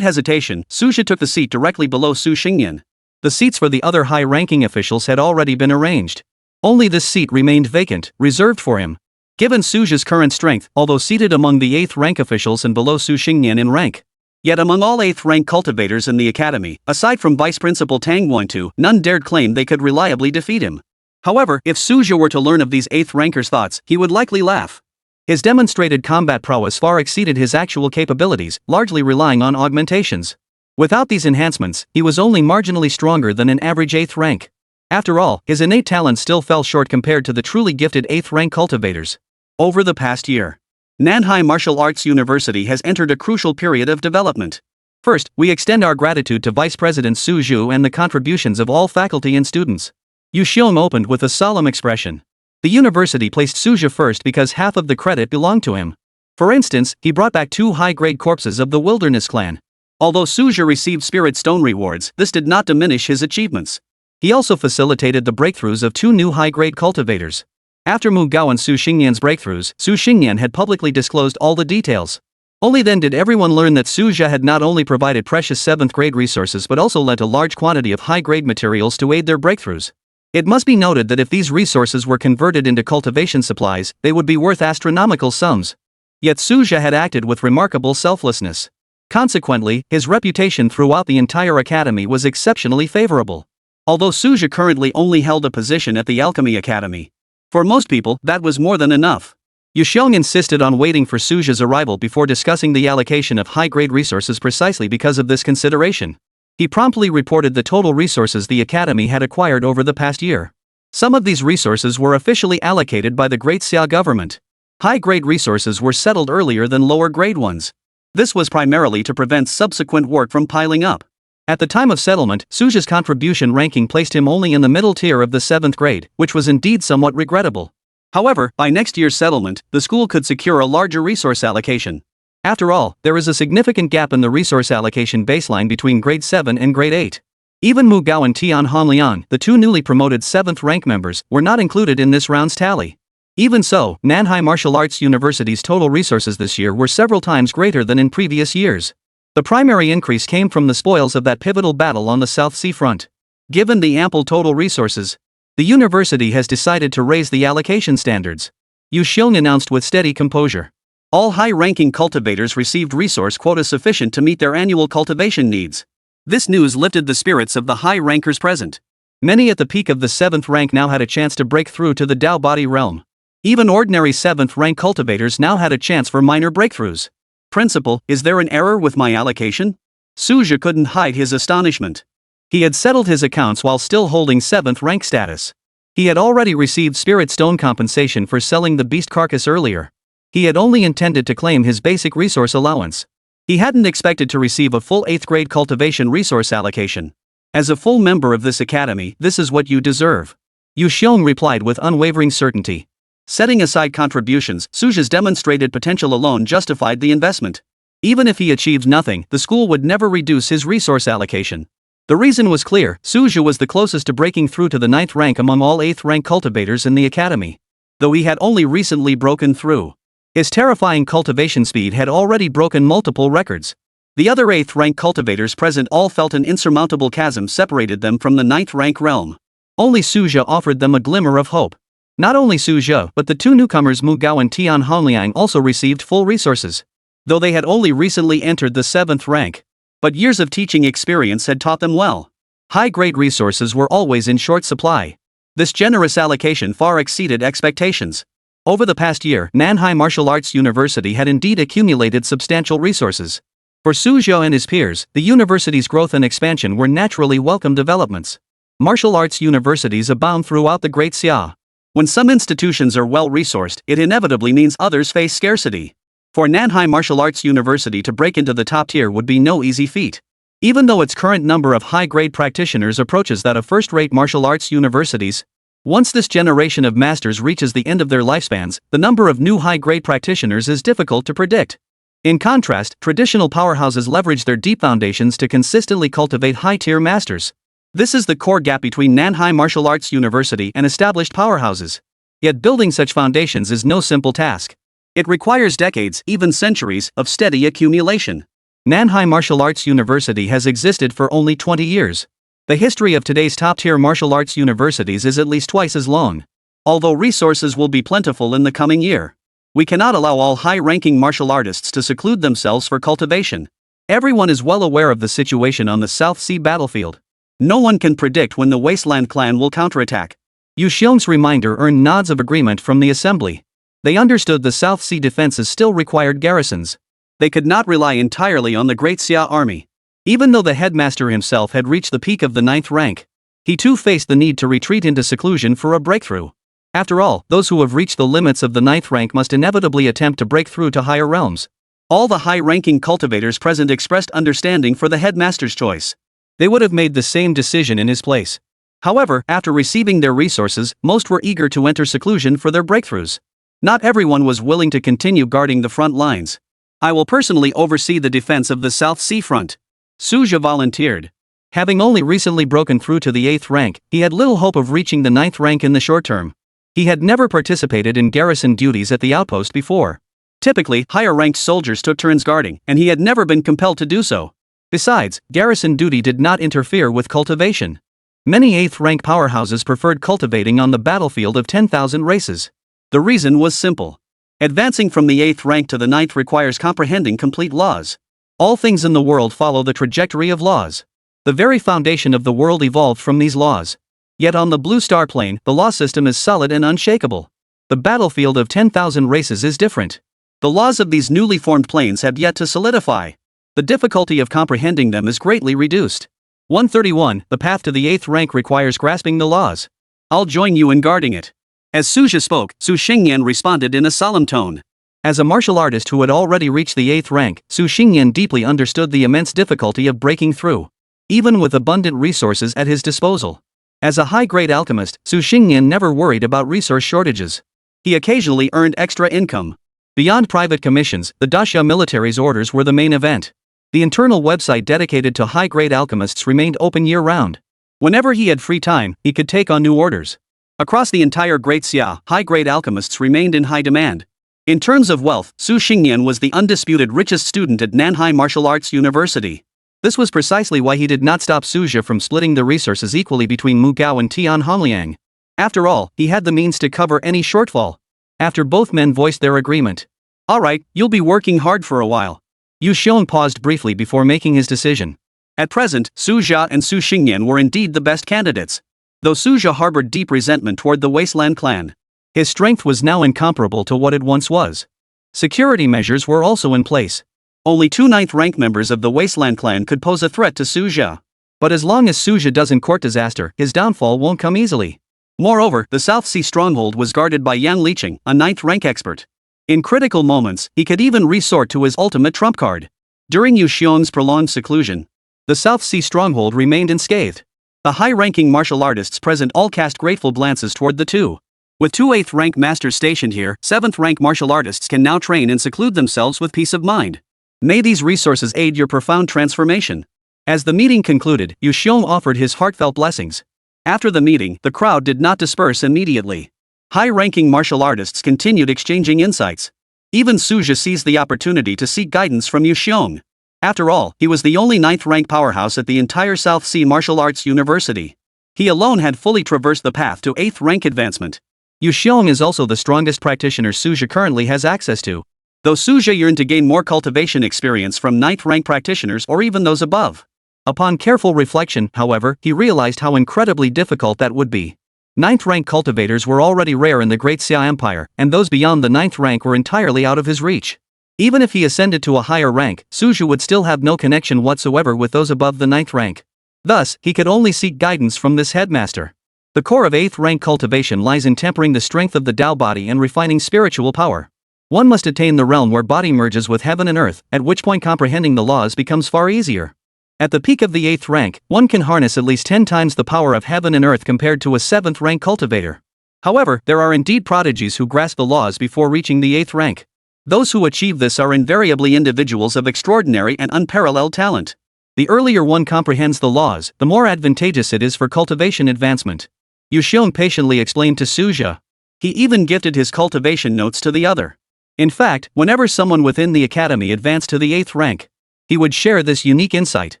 hesitation, Suja took the seat directly below Su Xingyan. The seats for the other high-ranking officials had already been arranged. Only this seat remained vacant, reserved for him. Given Suja's current strength, although seated among the 8th rank officials and below Su Xingyan in rank. Yet among all 8th rank cultivators in the academy, aside from Vice Principal Tang Guantu, none dared claim they could reliably defeat him. However, if Suja were to learn of these 8th rankers' thoughts, he would likely laugh. His demonstrated combat prowess far exceeded his actual capabilities, largely relying on augmentations. Without these enhancements, he was only marginally stronger than an average 8th rank. After all, his innate talent still fell short compared to the truly gifted 8th rank cultivators. Over the past year, Nanhai Martial Arts University has entered a crucial period of development. First, we extend our gratitude to Vice President Su Zhu and the contributions of all faculty and students. Yu Xiong opened with a solemn expression. The university placed Suja first because half of the credit belonged to him. For instance, he brought back 2 high-grade corpses of the Wilderness clan. Although Suja received Spirit Stone rewards, this did not diminish his achievements. He also facilitated the breakthroughs of 2 new high-grade cultivators. After Mu Gao and Su Xingyan's breakthroughs, Su Xingyan had publicly disclosed all the details. Only then did everyone learn that Suja had not only provided precious 7th grade resources but also lent a large quantity of high-grade materials to aid their breakthroughs. It must be noted that if these resources were converted into cultivation supplies, they would be worth astronomical sums. Yet Suja had acted with remarkable selflessness. Consequently, his reputation throughout the entire academy was exceptionally favorable. Although Suja currently only held a position at the Alchemy Academy, for most people, that was more than enough. Yu Xiong insisted on waiting for Suja's arrival before discussing the allocation of high-grade resources precisely because of this consideration. He promptly reported the total resources the Academy had acquired over the past year. Some of these resources were officially allocated by the Great Xia government. High-grade resources were settled earlier than lower-grade ones. This was primarily to prevent subsequent work from piling up. At the time of settlement, Suja's contribution ranking placed him only in the middle tier of the 7th grade, which was indeed somewhat regrettable. However, by next year's settlement, the school could secure a larger resource allocation. After all, there is a significant gap in the resource allocation baseline between grade 7 and grade 8. Even Mu Gao and Tian Hanlian, the 2 newly promoted 7th rank members, were not included in this round's tally. Even so, Nanhai Martial Arts University's total resources this year were several times greater than in previous years. The primary increase came from the spoils of that pivotal battle on the South Sea front. Given the ample total resources, the university has decided to raise the allocation standards. Yu Xiong announced with steady composure. All high-ranking cultivators received resource quota sufficient to meet their annual cultivation needs. This news lifted the spirits of the high rankers present. Many at the peak of the 7th rank now had a chance to break through to the Dao body realm. Even ordinary 7th rank cultivators now had a chance for minor breakthroughs. Principal, is there an error with my allocation? Suja couldn't hide his astonishment. He had settled his accounts while still holding 7th rank status. He had already received Spirit Stone compensation for selling the beast carcass earlier. He had only intended to claim his basic resource allowance. He hadn't expected to receive a full 8th grade cultivation resource allocation. As a full member of this academy, this is what you deserve. Yu Xiong replied with unwavering certainty. Setting aside contributions, Suja's demonstrated potential alone justified the investment. Even if he achieved nothing, the school would never reduce his resource allocation. The reason was clear: Suja was the closest to breaking through to the 9th rank among all 8th rank cultivators in the academy. Though he had only recently broken through. His terrifying cultivation speed had already broken multiple records. The other 8th rank cultivators present all felt an insurmountable chasm separated them from the 9th rank realm. Only Suja offered them a glimmer of hope. Not only Suja, but the 2 newcomers Mu Gao and Tian Hanliang also received full resources. Though they had only recently entered the 7th rank. But years of teaching experience had taught them well. High-grade resources were always in short supply. This generous allocation far exceeded expectations. Over the past year, Nanhai Martial Arts University had indeed accumulated substantial resources. For Suja and his peers, the university's growth and expansion were naturally welcome developments. Martial arts universities abound throughout the Great Xia. When some institutions are well-resourced, it inevitably means others face scarcity. For Nanhai Martial Arts University to break into the top tier would be no easy feat. Even though its current number of high-grade practitioners approaches that of first-rate martial arts universities, once this generation of masters reaches the end of their lifespans, the number of new high-grade practitioners is difficult to predict. In contrast, traditional powerhouses leverage their deep foundations to consistently cultivate high-tier masters. This is the core gap between Nanhai Martial Arts University and established powerhouses. Yet building such foundations is no simple task. It requires decades, even centuries, of steady accumulation. Nanhai Martial Arts University has existed for only 20 years. The history of today's top-tier martial arts universities is at least twice as long. Although resources will be plentiful in the coming year, we cannot allow all high-ranking martial artists to seclude themselves for cultivation. Everyone is well aware of the situation on the South Sea battlefield. No one can predict when the Wasteland clan will counterattack. Yu Xiong's reminder earned nods of agreement from the assembly. They understood the South Sea defenses still required garrisons. They could not rely entirely on the Great Xia army. Even though the headmaster himself had reached the peak of the 9th rank, he too faced the need to retreat into seclusion for a breakthrough. After all, those who have reached the limits of the 9th rank must inevitably attempt to break through to higher realms. All the high-ranking cultivators present expressed understanding for the headmaster's choice. They would have made the same decision in his place. However, after receiving their resources, most were eager to enter seclusion for their breakthroughs. Not everyone was willing to continue guarding the front lines. I will personally oversee the defense of the South Sea front. Suja volunteered. Having only recently broken through to the 8th rank, he had little hope of reaching the 9th rank in the short term. He had never participated in garrison duties at the outpost before. Typically, higher-ranked soldiers took turns guarding, and he had never been compelled to do so. Besides, garrison duty did not interfere with cultivation. Many 8th rank powerhouses preferred cultivating on the battlefield of 10,000 races. The reason was simple. Advancing from the 8th rank to the 9th requires comprehending complete laws. All things in the world follow the trajectory of laws. The very foundation of the world evolved from these laws. Yet on the Blue Star plane, the law system is solid and unshakable. The battlefield of 10,000 races is different. The laws of these newly formed planes have yet to solidify. The difficulty of comprehending them is greatly reduced. 131. The path to the 8th rank requires grasping the laws. I'll join you in guarding it. As Suja spoke, Su Xingyan responded in a solemn tone. As a martial artist who had already reached the 8th rank, Su Xingyan deeply understood the immense difficulty of breaking through, even with abundant resources at his disposal. As a high-grade alchemist, Su Xingyan never worried about resource shortages. He occasionally earned extra income. Beyond private commissions, the Daxia military's orders were the main event. The internal website dedicated to high-grade alchemists remained open year-round. Whenever he had free time, he could take on new orders. Across the entire Great Xia, high-grade alchemists remained in high demand. In terms of wealth, Su Xingyan was the undisputed richest student at Nanhai Martial Arts University. This was precisely why he did not stop Suja from splitting the resources equally between Mu Gao and Tian Hongliang. After all, he had the means to cover any shortfall. After both men voiced their agreement. Alright, you'll be working hard for a while. Yu Xiong paused briefly before making his decision. At present, Su Jia and Su Xingyan were indeed the best candidates. Though Su Jia harbored deep resentment toward the Wasteland clan, his strength was now incomparable to what it once was. Security measures were also in place. Only 2 9th rank members of the Wasteland clan could pose a threat to Su Jia. But as long as Su Jia doesn't court disaster, his downfall won't come easily. Moreover, the South Sea stronghold was guarded by Yang Liqing, a 9th rank expert. In critical moments, he could even resort to his ultimate trump card. During Yu Xiong's prolonged seclusion, the South Sea stronghold remained unscathed. The high-ranking martial artists present all cast grateful glances toward the two. With 2 8th rank masters stationed here, 7th rank martial artists can now train and seclude themselves with peace of mind. May these resources aid your profound transformation. As the meeting concluded, Yu Xiong offered his heartfelt blessings. After the meeting, the crowd did not disperse immediately. High-ranking martial artists continued exchanging insights. Even Suja seized the opportunity to seek guidance from Yu Xiong. After all, he was the only 9th rank powerhouse at the entire South Sea Martial Arts University. He alone had fully traversed the path to 8th rank advancement. Yu Xiong is also the strongest practitioner Suja currently has access to. Though Suja yearned to gain more cultivation experience from 9th rank practitioners or even those above. Upon careful reflection, however, he realized how incredibly difficult that would be. 9th rank cultivators were already rare in the Great Xia Empire, and those beyond the 9th rank were entirely out of his reach. Even if he ascended to a higher rank, Suja would still have no connection whatsoever with those above the 9th rank. Thus, he could only seek guidance from this headmaster. The core of 8th rank cultivation lies in tempering the strength of the Tao body and refining spiritual power. One must attain the realm where body merges with heaven and earth, at which point comprehending the laws becomes far easier. At the peak of the 8th rank, one can harness at least 10 times the power of heaven and earth compared to a 7th rank cultivator. However, there are indeed prodigies who grasp the laws before reaching the 8th rank. Those who achieve this are invariably individuals of extraordinary and unparalleled talent. The earlier one comprehends the laws, the more advantageous it is for cultivation advancement. Yushun patiently explained to Suja. He even gifted his cultivation notes to the other. In fact, whenever someone within the academy advanced to the 8th rank, he would share this unique insight.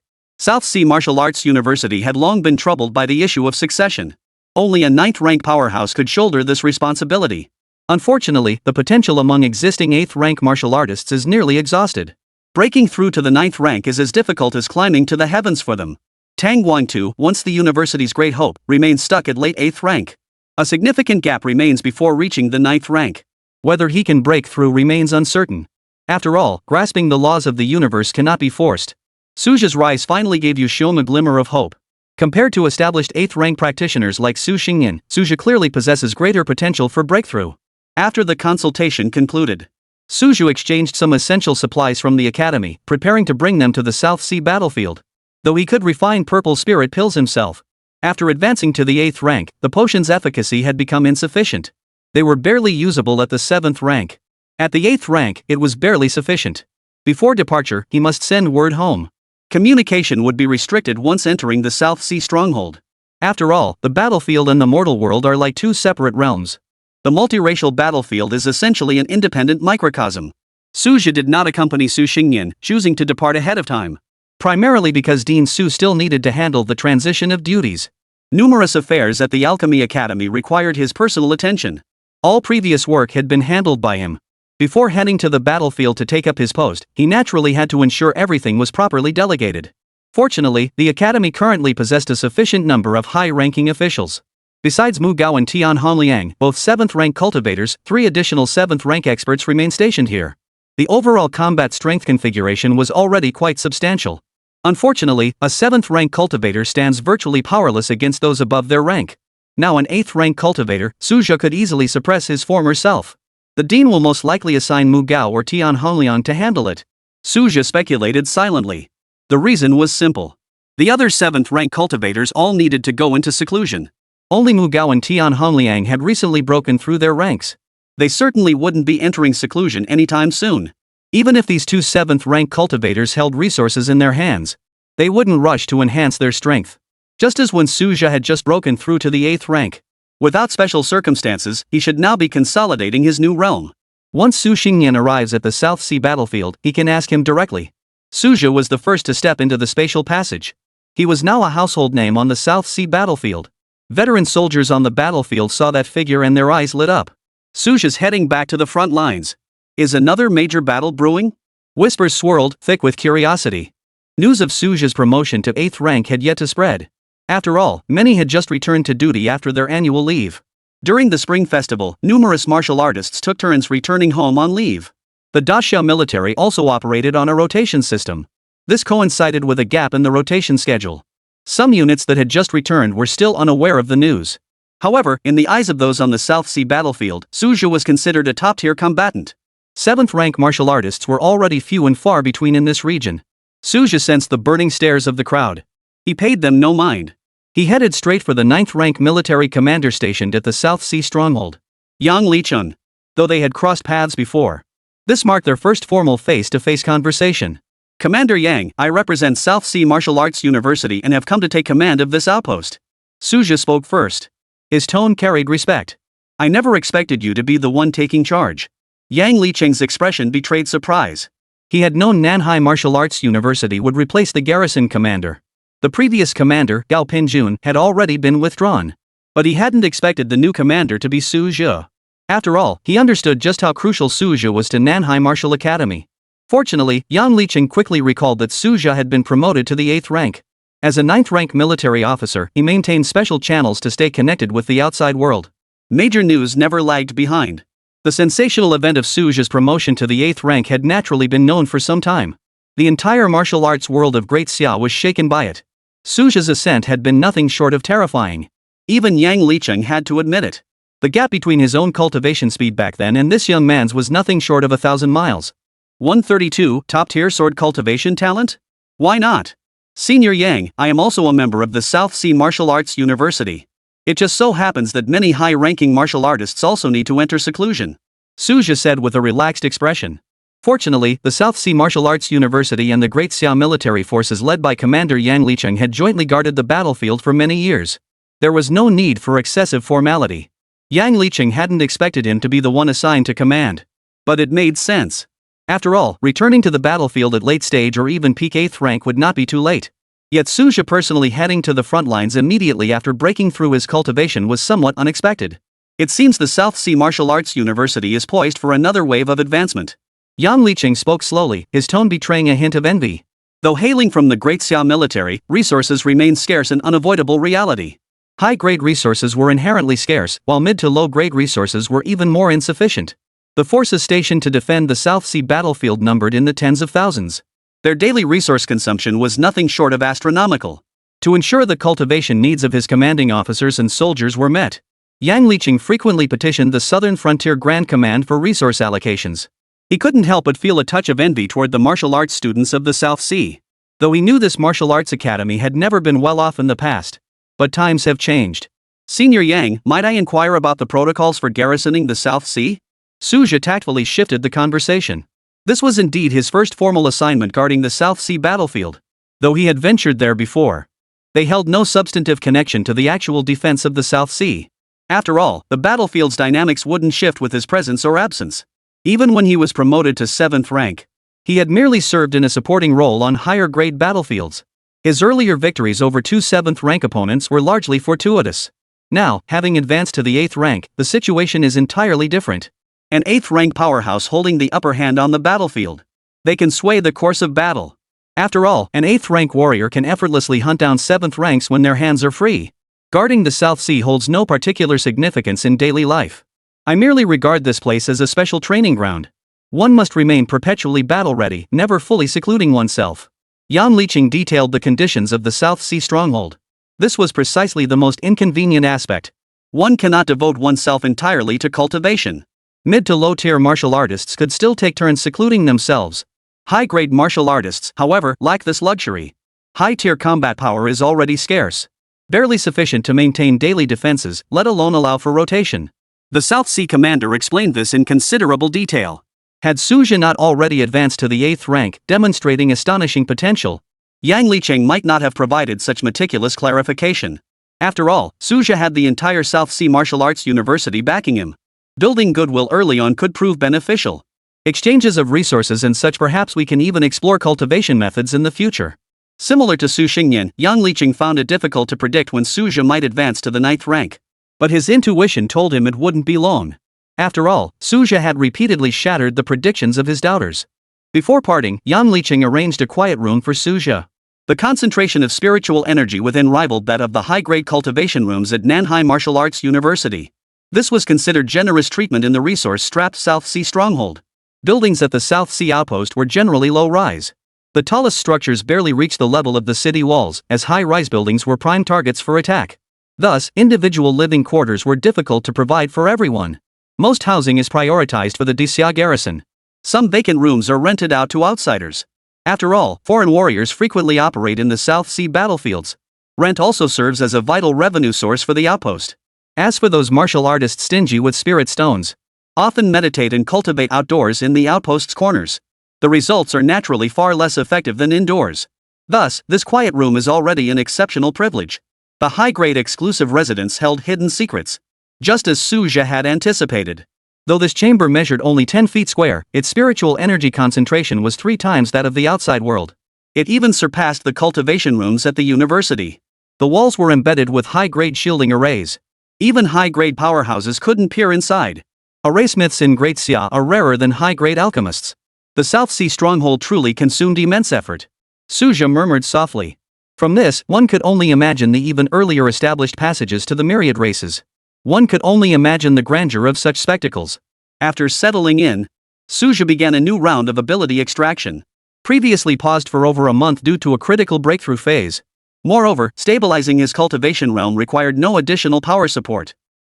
South Sea Martial Arts University had long been troubled by the issue of succession. Only a 9th rank powerhouse could shoulder this responsibility. Unfortunately, the potential among existing 8th rank martial artists is nearly exhausted. Breaking through to the 9th rank is as difficult as climbing to the heavens for them. Tang Guangtu, once the university's great hope, remains stuck at late 8th rank. A significant gap remains before reaching the 9th rank. Whether he can break through remains uncertain. After all, grasping the laws of the universe cannot be forced. Suja's rise finally gave Yushun a glimmer of hope. Compared to established 8th rank practitioners like Su Xingyan, Suja clearly possesses greater potential for breakthrough. After the consultation concluded, Suju exchanged some essential supplies from the academy, preparing to bring them to the South Sea battlefield. Though he could refine purple spirit pills himself, after advancing to the 8th rank, the potion's efficacy had become insufficient. They were barely usable at the 7th rank. At the 8th rank, it was barely sufficient. Before departure, he must send word home. Communication would be restricted once entering the South Sea stronghold. After all, the battlefield and the mortal world are like two separate realms. The multiracial battlefield is essentially an independent microcosm. Suja did not accompany Su Xingyan, choosing to depart ahead of time. Primarily because Dean Su still needed to handle the transition of duties. Numerous affairs at the Alchemy Academy required his personal attention. All previous work had been handled by him. Before heading to the battlefield to take up his post, he naturally had to ensure everything was properly delegated. Fortunately, the academy currently possessed a sufficient number of high-ranking officials. Besides Mu Gao and Tian Hongliang, both 7th rank cultivators, 3 additional 7th rank experts remain stationed here. The overall combat strength configuration was already quite substantial. Unfortunately, a 7th rank cultivator stands virtually powerless against those above their rank. Now an 8th rank cultivator, Suja could easily suppress his former self. The dean will most likely assign Mu Gao or Tian Hongliang to handle it. Suja speculated silently. The reason was simple. The other 7th rank cultivators all needed to go into seclusion. Only Mu Gao and Tian Hongliang had recently broken through their ranks. They certainly wouldn't be entering seclusion anytime soon. Even if these two 7th rank cultivators held resources in their hands, they wouldn't rush to enhance their strength. Just as when Suja had just broken through to the 8th rank. Without special circumstances, he should now be consolidating his new realm. Once Su Xingyan arrives at the South Sea battlefield, he can ask him directly. Suja was the first to step into the spatial passage. He was now a household name on the South Sea battlefield. Veteran soldiers on the battlefield saw that figure and their eyes lit up. Suja's heading back to the front lines. Is another major battle brewing? Whispers swirled, thick with curiosity. News of Suja's promotion to 8th rank had yet to spread. After all, many had just returned to duty after their annual leave. During the Spring Festival, numerous martial artists took turns returning home on leave. The Dashia military also operated on a rotation system. This coincided with a gap in the rotation schedule. Some units that had just returned were still unaware of the news. However, in the eyes of those on the South Sea battlefield, Suja was considered a top-tier combatant. 7th rank martial artists were already few and far between in this region. Suja sensed the burning stares of the crowd. He paid them no mind. He headed straight for the 9th rank military commander stationed at the South Sea stronghold, Yang Lichun. Though they had crossed paths before, this marked their first formal face-to-face conversation. Commander Yang, I represent South Sea Martial Arts University and have come to take command of this outpost. Suja spoke first. His tone carried respect. I never expected you to be the one taking charge. Yang Licheng's expression betrayed surprise. He had known Nanhai Martial Arts University would replace the garrison commander. The previous commander, Gao Pinjun, had already been withdrawn. But he hadn't expected the new commander to be Suja. After all, he understood just how crucial Suja was to Nanhai Martial Academy. Fortunately, Yang Licheng quickly recalled that Suja had been promoted to the 8th rank. As a 9th rank military officer, he maintained special channels to stay connected with the outside world. Major news never lagged behind. The sensational event of Suja's promotion to the 8th rank had naturally been known for some time. The entire martial arts world of Great Xia was shaken by it. Suja's ascent had been nothing short of terrifying. Even Yang Licheng had to admit it. The gap between his own cultivation speed back then and this young man's was nothing short of 1,000 miles. 132, top-tier sword cultivation talent? Why not? Senior Yang, I am also a member of the South Sea Martial Arts University. It just so happens that many high-ranking martial artists also need to enter seclusion. Suja said with a relaxed expression. Fortunately, the South Sea Martial Arts University and the Great Xia military forces led by Commander Yang Licheng had jointly guarded the battlefield for many years. There was no need for excessive formality. Yang Licheng hadn't expected him to be the one assigned to command. But it made sense. After all, returning to the battlefield at late stage or even peak 8th rank would not be too late. Yet Suja personally heading to the front lines immediately after breaking through his cultivation was somewhat unexpected. It seems the South Sea Martial Arts University is poised for another wave of advancement. Yang Licheng spoke slowly, his tone betraying a hint of envy. Though hailing from the Great Xia military, resources remained scarce, an unavoidable reality. High-grade resources were inherently scarce, while mid to low-grade resources were even more insufficient. The forces stationed to defend the South Sea battlefield numbered in the tens of thousands. Their daily resource consumption was nothing short of astronomical. To ensure the cultivation needs of his commanding officers and soldiers were met, Yang Licheng frequently petitioned the Southern Frontier Grand Command for resource allocations. He couldn't help but feel a touch of envy toward the martial arts students of the South Sea. Though he knew this martial arts academy had never been well off in the past. But times have changed. Senior Yang, might I inquire about the protocols for garrisoning the South Sea? Suja tactfully shifted the conversation. This was indeed his first formal assignment guarding the South Sea battlefield. Though he had ventured there before, they held no substantive connection to the actual defense of the South Sea. After all, the battlefield's dynamics wouldn't shift with his presence or absence. Even when he was promoted to 7th rank, he had merely served in a supporting role on higher-grade battlefields. His earlier victories over 2 7th rank opponents were largely fortuitous. Now, having advanced to the 8th rank, the situation is entirely different. An 8th rank powerhouse holding the upper hand on the battlefield. They can sway the course of battle. After all, an 8th rank warrior can effortlessly hunt down 7th ranks when their hands are free. Guarding the South Sea holds no particular significance in daily life. I merely regard this place as a special training ground. One must remain perpetually battle-ready, never fully secluding oneself. Yang Licheng detailed the conditions of the South Sea stronghold. This was precisely the most inconvenient aspect. One cannot devote oneself entirely to cultivation. Mid to low-tier martial artists could still take turns secluding themselves. High-grade martial artists, however, lack this luxury. High-tier combat power is already scarce. Barely sufficient to maintain daily defenses, let alone allow for rotation. The South Sea commander explained this in considerable detail. Had Suja not already advanced to the 8th rank, demonstrating astonishing potential, Yang Licheng might not have provided such meticulous clarification. After all, Suja had the entire South Sea Martial Arts University backing him. Building goodwill early on could prove beneficial. Exchanges of resources and such, perhaps we can even explore cultivation methods in the future. Similar to Su Xingyan, Yang Licheng found it difficult to predict when Suja might advance to the 9th rank. But his intuition told him it wouldn't be long. After all, Suja had repeatedly shattered the predictions of his doubters. Before parting, Yang Licheng arranged a quiet room for Suja. The concentration of spiritual energy within rivaled that of the high-grade cultivation rooms at Nanhai Martial Arts University. This was considered generous treatment in the resource-strapped South Sea stronghold. Buildings at the South Sea outpost were generally low-rise. The tallest structures barely reached the level of the city walls, as high-rise buildings were prime targets for attack. Thus, individual living quarters were difficult to provide for everyone. Most housing is prioritized for the Dixia garrison. Some vacant rooms are rented out to outsiders. After all, foreign warriors frequently operate in the South Sea battlefields. Rent also serves as a vital revenue source for the outpost. As for those martial artists stingy with spirit stones, often meditate and cultivate outdoors in the outpost's corners. The results are naturally far less effective than indoors. Thus, this quiet room is already an exceptional privilege. The high-grade exclusive residence held hidden secrets, just as Suja had anticipated. Though this chamber measured only 10 feet square, its spiritual energy concentration was 3 times that of the outside world. It even surpassed the cultivation rooms at the university. The walls were embedded with high-grade shielding arrays. Even high-grade powerhouses couldn't peer inside. Arraysmiths in Great Xia are rarer than high-grade alchemists. The South Sea stronghold truly consumed immense effort. Suja murmured softly. From this, one could only imagine the even earlier established passages to the myriad races. One could only imagine the grandeur of such spectacles. After settling in, Suja began a new round of ability extraction. Previously paused for over a month due to a critical breakthrough phase. Moreover, stabilizing his cultivation realm required no additional power support.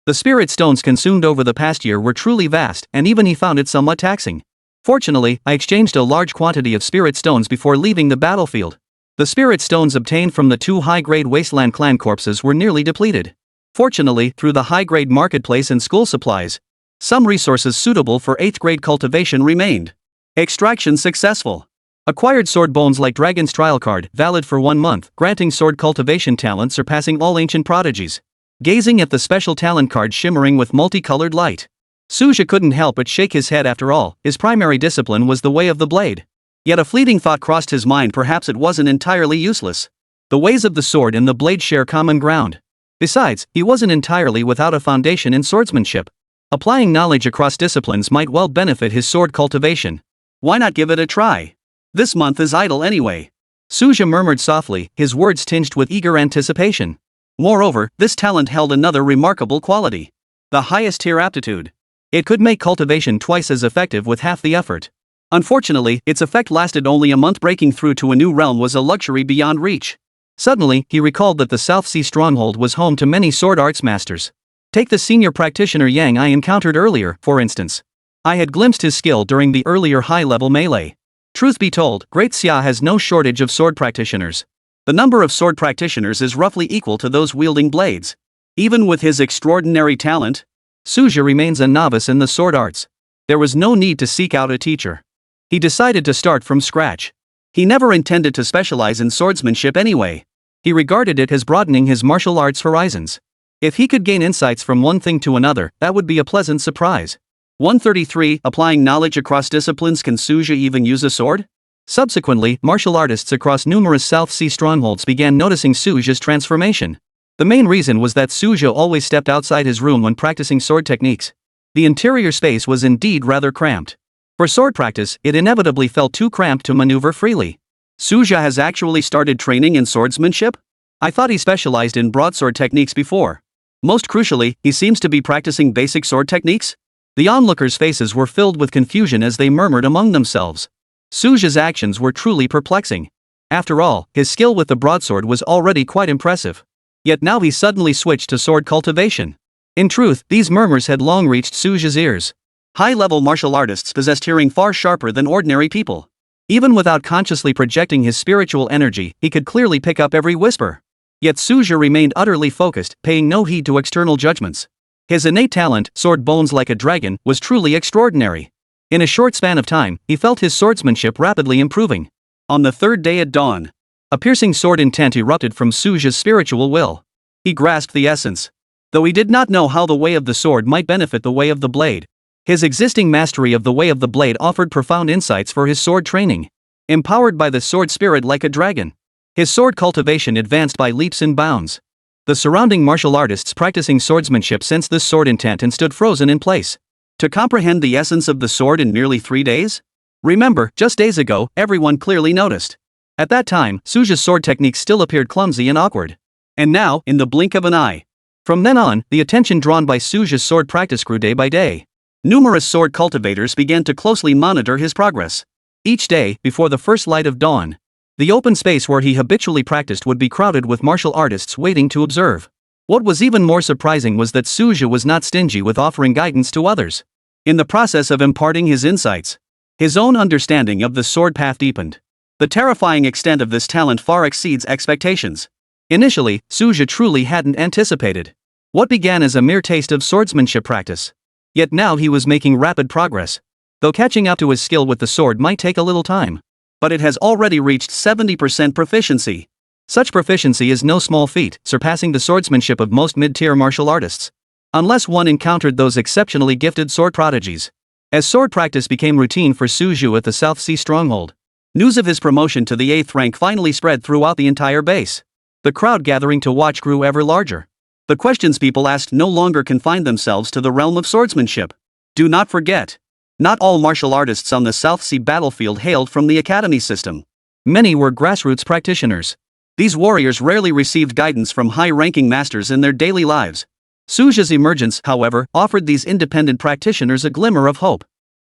The spirit stones consumed over the past year were truly vast, and even he found it somewhat taxing. Fortunately, I exchanged a large quantity of spirit stones before leaving the battlefield. The spirit stones obtained from the 2 high-grade wasteland clan corpses were nearly depleted. Fortunately, through the high-grade marketplace and school supplies, some resources suitable for 8th grade cultivation remained. Extraction successful. Acquired sword bones like Dragon's Trial Card, valid for 1 month, granting sword cultivation talent surpassing all ancient prodigies. Gazing at the special talent card shimmering with multicolored light, Suja couldn't help but shake his head. After all, his primary discipline was the way of the blade. Yet a fleeting thought crossed his mind: perhaps it wasn't entirely useless. The ways of the sword and the blade share common ground. Besides, he wasn't entirely without a foundation in swordsmanship. Applying knowledge across disciplines might well benefit his sword cultivation. Why not give it a try? This month is idle anyway. Suja murmured softly, his words tinged with eager anticipation. Moreover, this talent held another remarkable quality: the highest tier aptitude. It could make cultivation twice as effective with half the effort. Unfortunately, its effect lasted only a month. Breaking through to a new realm was a luxury beyond reach. Suddenly, he recalled that the South Sea stronghold was home to many sword arts masters. Take the senior practitioner Yang I encountered earlier, for instance. I had glimpsed his skill during the earlier high-level melee. Truth be told, Great Xia has no shortage of sword practitioners. The number of sword practitioners is roughly equal to those wielding blades. Even with his extraordinary talent, Suja remains a novice in the sword arts. There was no need to seek out a teacher. He decided to start from scratch. He never intended to specialize in swordsmanship anyway. He regarded it as broadening his martial arts horizons. If he could gain insights from one thing to another, that would be a pleasant surprise. 133. Applying knowledge across disciplines. Can Suja even use a sword? Subsequently, martial artists across numerous South Sea strongholds began noticing Suja's transformation. The main reason was that Suja always stepped outside his room when practicing sword techniques. The interior space was indeed rather cramped. For sword practice, it inevitably felt too cramped to maneuver freely. Suja has actually started training in swordsmanship? I thought he specialized in broadsword techniques before. Most crucially, he seems to be practicing basic sword techniques? The onlookers' faces were filled with confusion as they murmured among themselves. Suja's actions were truly perplexing. After all, his skill with the broadsword was already quite impressive. Yet now he suddenly switched to sword cultivation. In truth, these murmurs had long reached Suja's ears. High-level martial artists possessed hearing far sharper than ordinary people. Even without consciously projecting his spiritual energy, he could clearly pick up every whisper. Yet Suja remained utterly focused, paying no heed to external judgments. His innate talent, sword bones like a dragon, was truly extraordinary. In a short span of time, he felt his swordsmanship rapidly improving. On the 3rd day at dawn, a piercing sword intent erupted from Suja's spiritual will. He grasped the essence. Though he did not know how the way of the sword might benefit the way of the blade, his existing mastery of the way of the blade offered profound insights for his sword training. Empowered by the sword spirit like a dragon, his sword cultivation advanced by leaps and bounds. The surrounding martial artists practicing swordsmanship sensed this sword intent and stood frozen in place. To comprehend the essence of the sword in merely 3 days? Remember, just days ago, everyone clearly noticed. At that time, Suja's sword techniques still appeared clumsy and awkward. And now, in the blink of an eye. From then on, the attention drawn by Suja's sword practice grew day by day. Numerous sword cultivators began to closely monitor his progress. Each day, before the first light of dawn, the open space where he habitually practiced would be crowded with martial artists waiting to observe. What was even more surprising was that Suja was not stingy with offering guidance to others. In the process of imparting his insights, his own understanding of the sword path deepened. The terrifying extent of this talent far exceeds expectations. Initially, Suja truly hadn't anticipated what began as a mere taste of swordsmanship practice. Yet now he was making rapid progress. Though catching up to his skill with the sword might take a little time. But it has already reached 70% proficiency. Such proficiency is no small feat, surpassing the swordsmanship of most mid-tier martial artists. Unless one encountered those exceptionally gifted sword prodigies. As sword practice became routine for Suju at the South Sea stronghold, news of his promotion to the 8th rank finally spread throughout the entire base. The crowd gathering to watch grew ever larger. The questions people asked no longer confined themselves to the realm of swordsmanship. Do not forget, not all martial artists on the South Sea battlefield hailed from the academy system. Many were grassroots practitioners. These warriors rarely received guidance from high-ranking masters in their daily lives. Suja's emergence, however, offered these independent practitioners a glimmer of hope.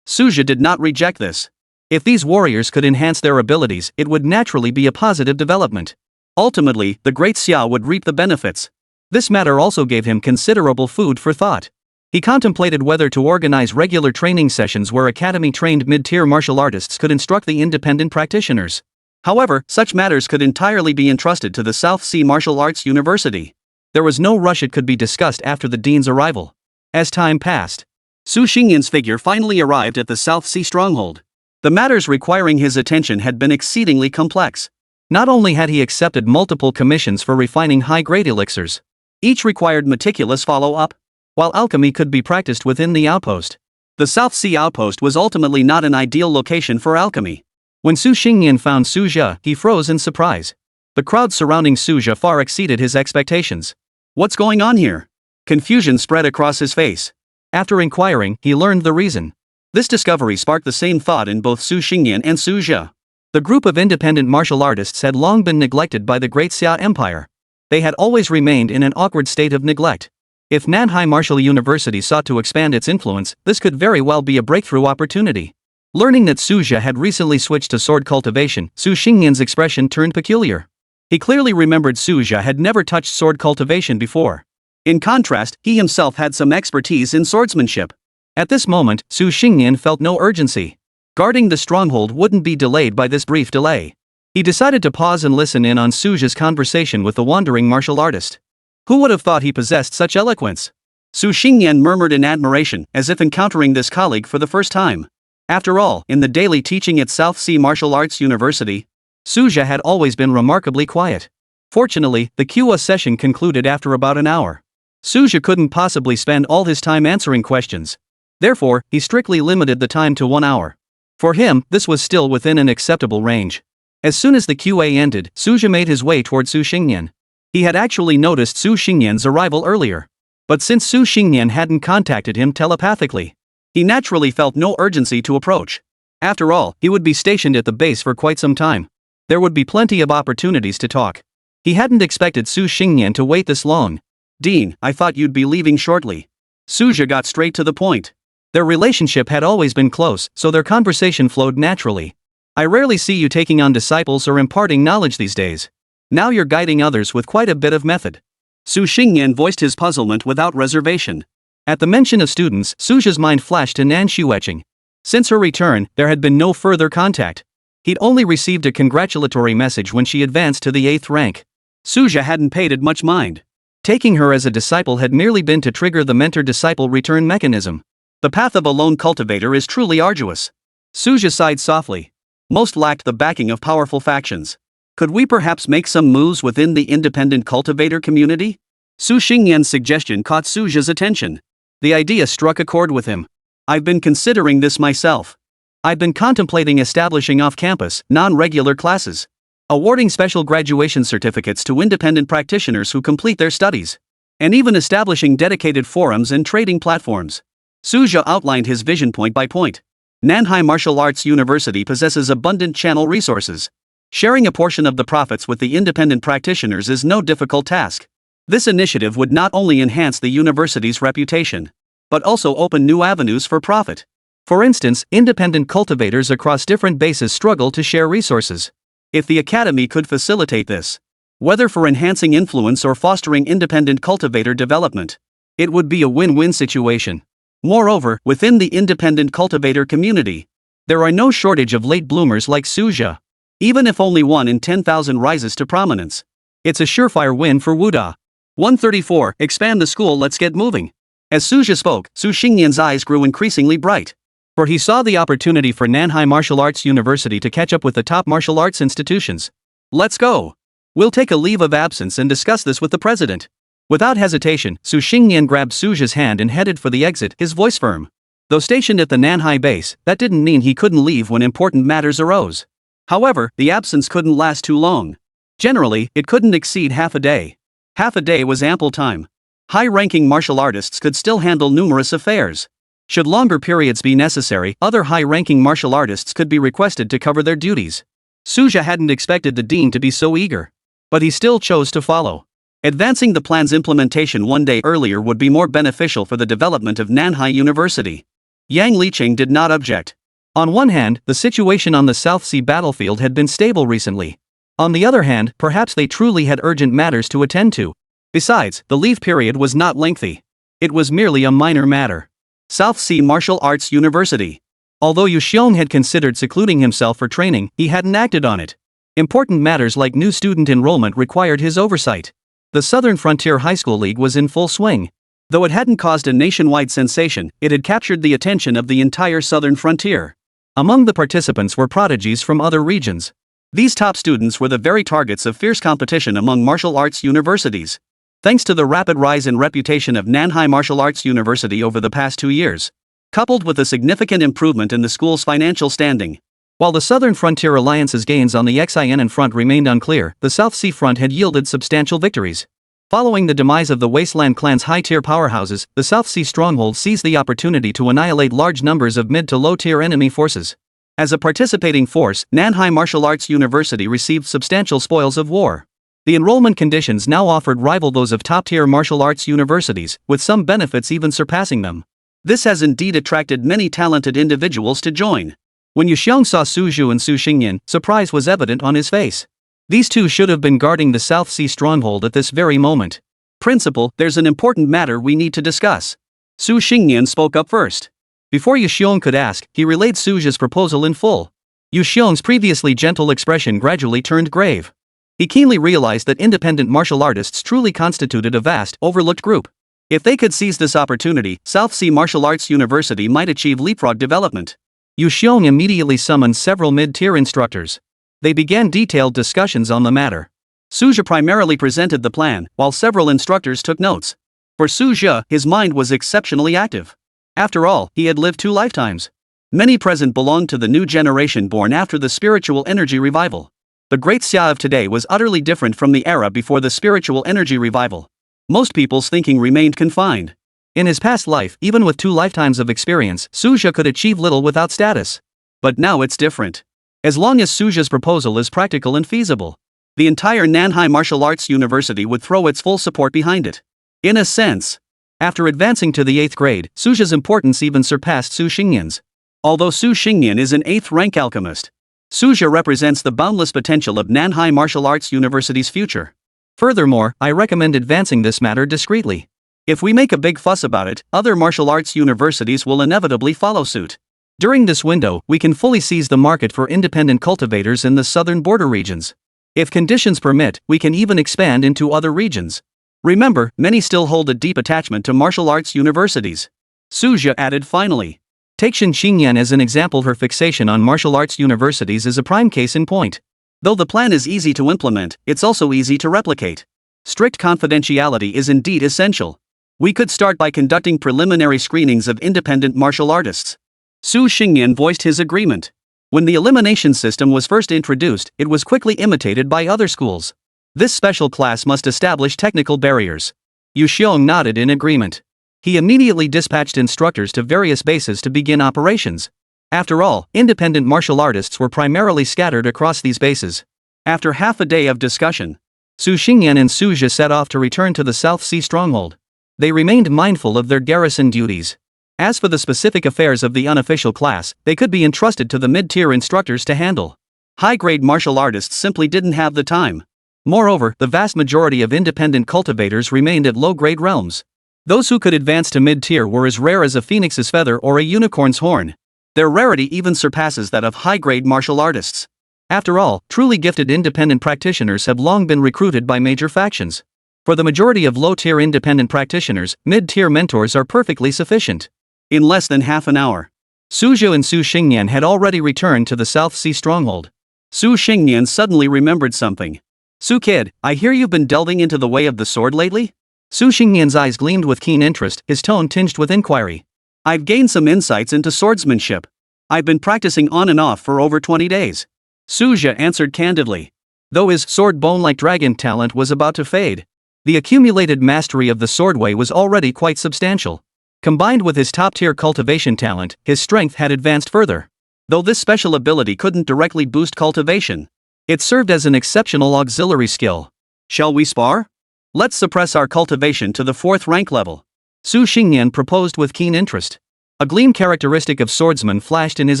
Suja did not reject this. If these warriors could enhance their abilities, it would naturally be a positive development. Ultimately, the Great Xia would reap the benefits. This matter also gave him considerable food for thought. He contemplated whether to organize regular training sessions where academy-trained mid-tier martial artists could instruct the independent practitioners. However, such matters could entirely be entrusted to the South Sea Martial Arts University. There was no rush; it could be discussed after the dean's arrival. As time passed, Su Xingyan's figure finally arrived at the South Sea stronghold. The matters requiring his attention had been exceedingly complex. Not only had he accepted multiple commissions for refining high-grade elixirs, each required meticulous follow-up, while alchemy could be practiced within the outpost. The South Sea outpost was ultimately not an ideal location for alchemy. When Su Xingyan found Su Jia, he froze in surprise. The crowd surrounding Su Jia far exceeded his expectations. What's going on here? Confusion spread across his face. After inquiring, he learned the reason. This discovery sparked the same thought in both Su Xingyan and Su Jia. The group of independent martial artists had long been neglected by the Great Xia Empire. They had always remained in an awkward state of neglect. If Nanhai Martial University sought to expand its influence, this could very well be a breakthrough opportunity. Learning that Su Jia had recently switched to sword cultivation, Su Xingyan's expression turned peculiar. He clearly remembered Su Jia had never touched sword cultivation before. In contrast, he himself had some expertise in swordsmanship. At this moment, Su Xingyan felt no urgency. Guarding the stronghold wouldn't be delayed by this brief delay. He decided to pause and listen in on Su Jia's conversation with the wandering martial artist. Who would have thought he possessed such eloquence? Su Xingyan murmured in admiration, as if encountering this colleague for the first time. After all, in the daily teaching at South Sea Martial Arts University, Su Jia had always been remarkably quiet. Fortunately, the QA session concluded after about an hour. Su Jia couldn't possibly spend all his time answering questions. Therefore, he strictly limited the time to 1 hour. For him, this was still within an acceptable range. As soon as the QA ended, Su Jia made his way toward Su Xingyan. He had actually noticed Su Xingyan's arrival earlier. But since Su Xingyan hadn't contacted him telepathically, he naturally felt no urgency to approach. After all, he would be stationed at the base for quite some time. There would be plenty of opportunities to talk. He hadn't expected Su Xingyan to wait this long. "Dean, I thought you'd be leaving shortly." Su Jia got straight to the point. Their relationship had always been close, so their conversation flowed naturally. "I rarely see you taking on disciples or imparting knowledge these days. Now you're guiding others with quite a bit of method." Su Xingyan voiced his puzzlement without reservation. At the mention of students, Su Jia's mind flashed to Nan Xueqing. Since her return, there had been no further contact. He'd only received a congratulatory message when she advanced to the 8th rank. Su Jia hadn't paid it much mind. Taking her as a disciple had merely been to trigger the mentor-disciple return mechanism. The path of a lone cultivator is truly arduous. Su Jia sighed softly. Most lacked the backing of powerful factions. Could we perhaps make some moves within the independent cultivator community? Su Xingyan's suggestion caught Su Jia's attention. The idea struck a chord with him. "I've been considering this myself. I've been contemplating establishing off-campus, non-regular classes, awarding special graduation certificates to independent practitioners who complete their studies, and even establishing dedicated forums and trading platforms." Su Jia outlined his vision point by point. Nanhai Martial Arts University possesses abundant channel resources. Sharing a portion of the profits with the independent practitioners is no difficult task. This initiative would not only enhance the university's reputation, but also open new avenues for profit. For instance, independent cultivators across different bases struggle to share resources. If the academy could facilitate this, whether for enhancing influence or fostering independent cultivator development, it would be a win-win situation. Moreover, within the independent cultivator community, there are no shortage of late bloomers like Su Jia. Even if only 1 in 10,000 rises to prominence, it's a surefire win for Wuda. 134. Expand the school, let's get moving. As Su Jia spoke, Su Xingyan's eyes grew increasingly bright. For he saw the opportunity for Nanhai Martial Arts University to catch up with the top martial arts institutions. "Let's go. We'll take a leave of absence and discuss this with the president." Without hesitation, Su Xingyan grabbed Su Jia's hand and headed for the exit, his voice firm. Though stationed at the Nanhai base, that didn't mean he couldn't leave when important matters arose. However, the absence couldn't last too long. Generally, it couldn't exceed half a day. Half a day was ample time. High-ranking martial artists could still handle numerous affairs. Should longer periods be necessary, other high-ranking martial artists could be requested to cover their duties. Su Jia hadn't expected the dean to be so eager, but he still chose to follow. Advancing the plan's implementation 1 day earlier would be more beneficial for the development of Nanhai University. Yang Liqing did not object. On one hand, the situation on the South Sea battlefield had been stable recently. On the other hand, perhaps they truly had urgent matters to attend to. Besides, the leave period was not lengthy. It was merely a minor matter. South Sea Martial Arts University. Although Yu Xiong had considered secluding himself for training, he hadn't acted on it. Important matters like new student enrollment required his oversight. The Southern Frontier High School League was in full swing. Though it hadn't caused a nationwide sensation, it had captured the attention of the entire Southern Frontier. Among the participants were prodigies from other regions. These top students were the very targets of fierce competition among martial arts universities. Thanks to the rapid rise in reputation of Nanhai Martial Arts University over the past 2 years, coupled with a significant improvement in the school's financial standing. While the Southern Frontier Alliance's gains on the XINN front remained unclear, the South Sea front had yielded substantial victories. Following the demise of the Wasteland clan's high-tier powerhouses, the South Sea stronghold seized the opportunity to annihilate large numbers of mid- to low-tier enemy forces. As a participating force, Nanhai Martial Arts University received substantial spoils of war. The enrollment conditions now offered rival those of top-tier martial arts universities, with some benefits even surpassing them. This has indeed attracted many talented individuals to join. When Yu Xiong saw Su Zhu and Su Xingyan, surprise was evident on his face. These two should have been guarding the South Sea stronghold at this very moment. Principal, there's an important matter we need to discuss. Su Xingyan spoke up first. Before Yu Xiong could ask, he relayed Su Zhu's proposal in full. Yu Xiong's previously gentle expression gradually turned grave. He keenly realized that independent martial artists truly constituted a vast, overlooked group. If they could seize this opportunity, South Sea Martial Arts University might achieve leapfrog development. Yu Xiong immediately summoned several mid-tier instructors. They began detailed discussions on the matter. Su Zhu primarily presented the plan, while several instructors took notes. For Su Zhu, his mind was exceptionally active. After all, he had lived 2 lifetimes. Many present belonged to the new generation born after the spiritual energy revival. The great Xia of today was utterly different from the era before the spiritual energy revival. Most people's thinking remained confined. In his past life, even with 2 lifetimes of experience, Su Zhu could achieve little without status. But now it's different. As long as Su Zhu's proposal is practical and feasible, the entire Nanhai Martial Arts University would throw its full support behind it. In a sense, after advancing to the 8th grade, Su Zhu's importance even surpassed Su Xingyan's. Although Su Xingyan is an 8th rank alchemist, Su Zhu represents the boundless potential of Nanhai Martial Arts University's future. Furthermore, I recommend advancing this matter discreetly. If we make a big fuss about it, other martial arts universities will inevitably follow suit. During this window, we can fully seize the market for independent cultivators in the southern border regions. If conditions permit, we can even expand into other regions. Remember, many still hold a deep attachment to martial arts universities. Su Zhu added finally. Take Shen Xingyan as an example. Her fixation on martial arts universities is a prime case in point. Though the plan is easy to implement, it's also easy to replicate. Strict confidentiality is indeed essential. We could start by conducting preliminary screenings of independent martial artists. Su Xingyan voiced his agreement. When the elimination system was first introduced, it was quickly imitated by other schools. This special class must establish technical barriers. Yu Xiong nodded in agreement. He immediately dispatched instructors to various bases to begin operations. After all, independent martial artists were primarily scattered across these bases. After half a day of discussion, Su Xingyan and Su Zhu set off to return to the South Sea stronghold. They remained mindful of their garrison duties. As for the specific affairs of the unofficial class, they could be entrusted to the mid-tier instructors to handle. High-grade martial artists simply didn't have the time. Moreover, the vast majority of independent cultivators remained at low-grade realms. Those who could advance to mid-tier were as rare as a phoenix's feather or a unicorn's horn. Their rarity even surpasses that of high-grade martial artists. After all, truly gifted independent practitioners have long been recruited by major factions. For the majority of low-tier independent practitioners, mid-tier mentors are perfectly sufficient. In less than half an hour, Su Zhu and Su Xingyan had already returned to the South Sea stronghold. Su Xingyan suddenly remembered something. Su kid, I hear you've been delving into the way of the sword lately? Su Xingyan's eyes gleamed with keen interest, his tone tinged with inquiry. I've gained some insights into swordsmanship. I've been practicing on and off for over 20 days. Su Zhu answered candidly. Though his sword bone-like dragon talent was about to fade, the accumulated mastery of the swordway was already quite substantial. Combined with his top-tier cultivation talent, his strength had advanced further. Though this special ability couldn't directly boost cultivation, it served as an exceptional auxiliary skill. Shall we spar? Let's suppress our cultivation to the 4th rank level. Su Xingyan proposed with keen interest. A gleam characteristic of swordsman flashed in his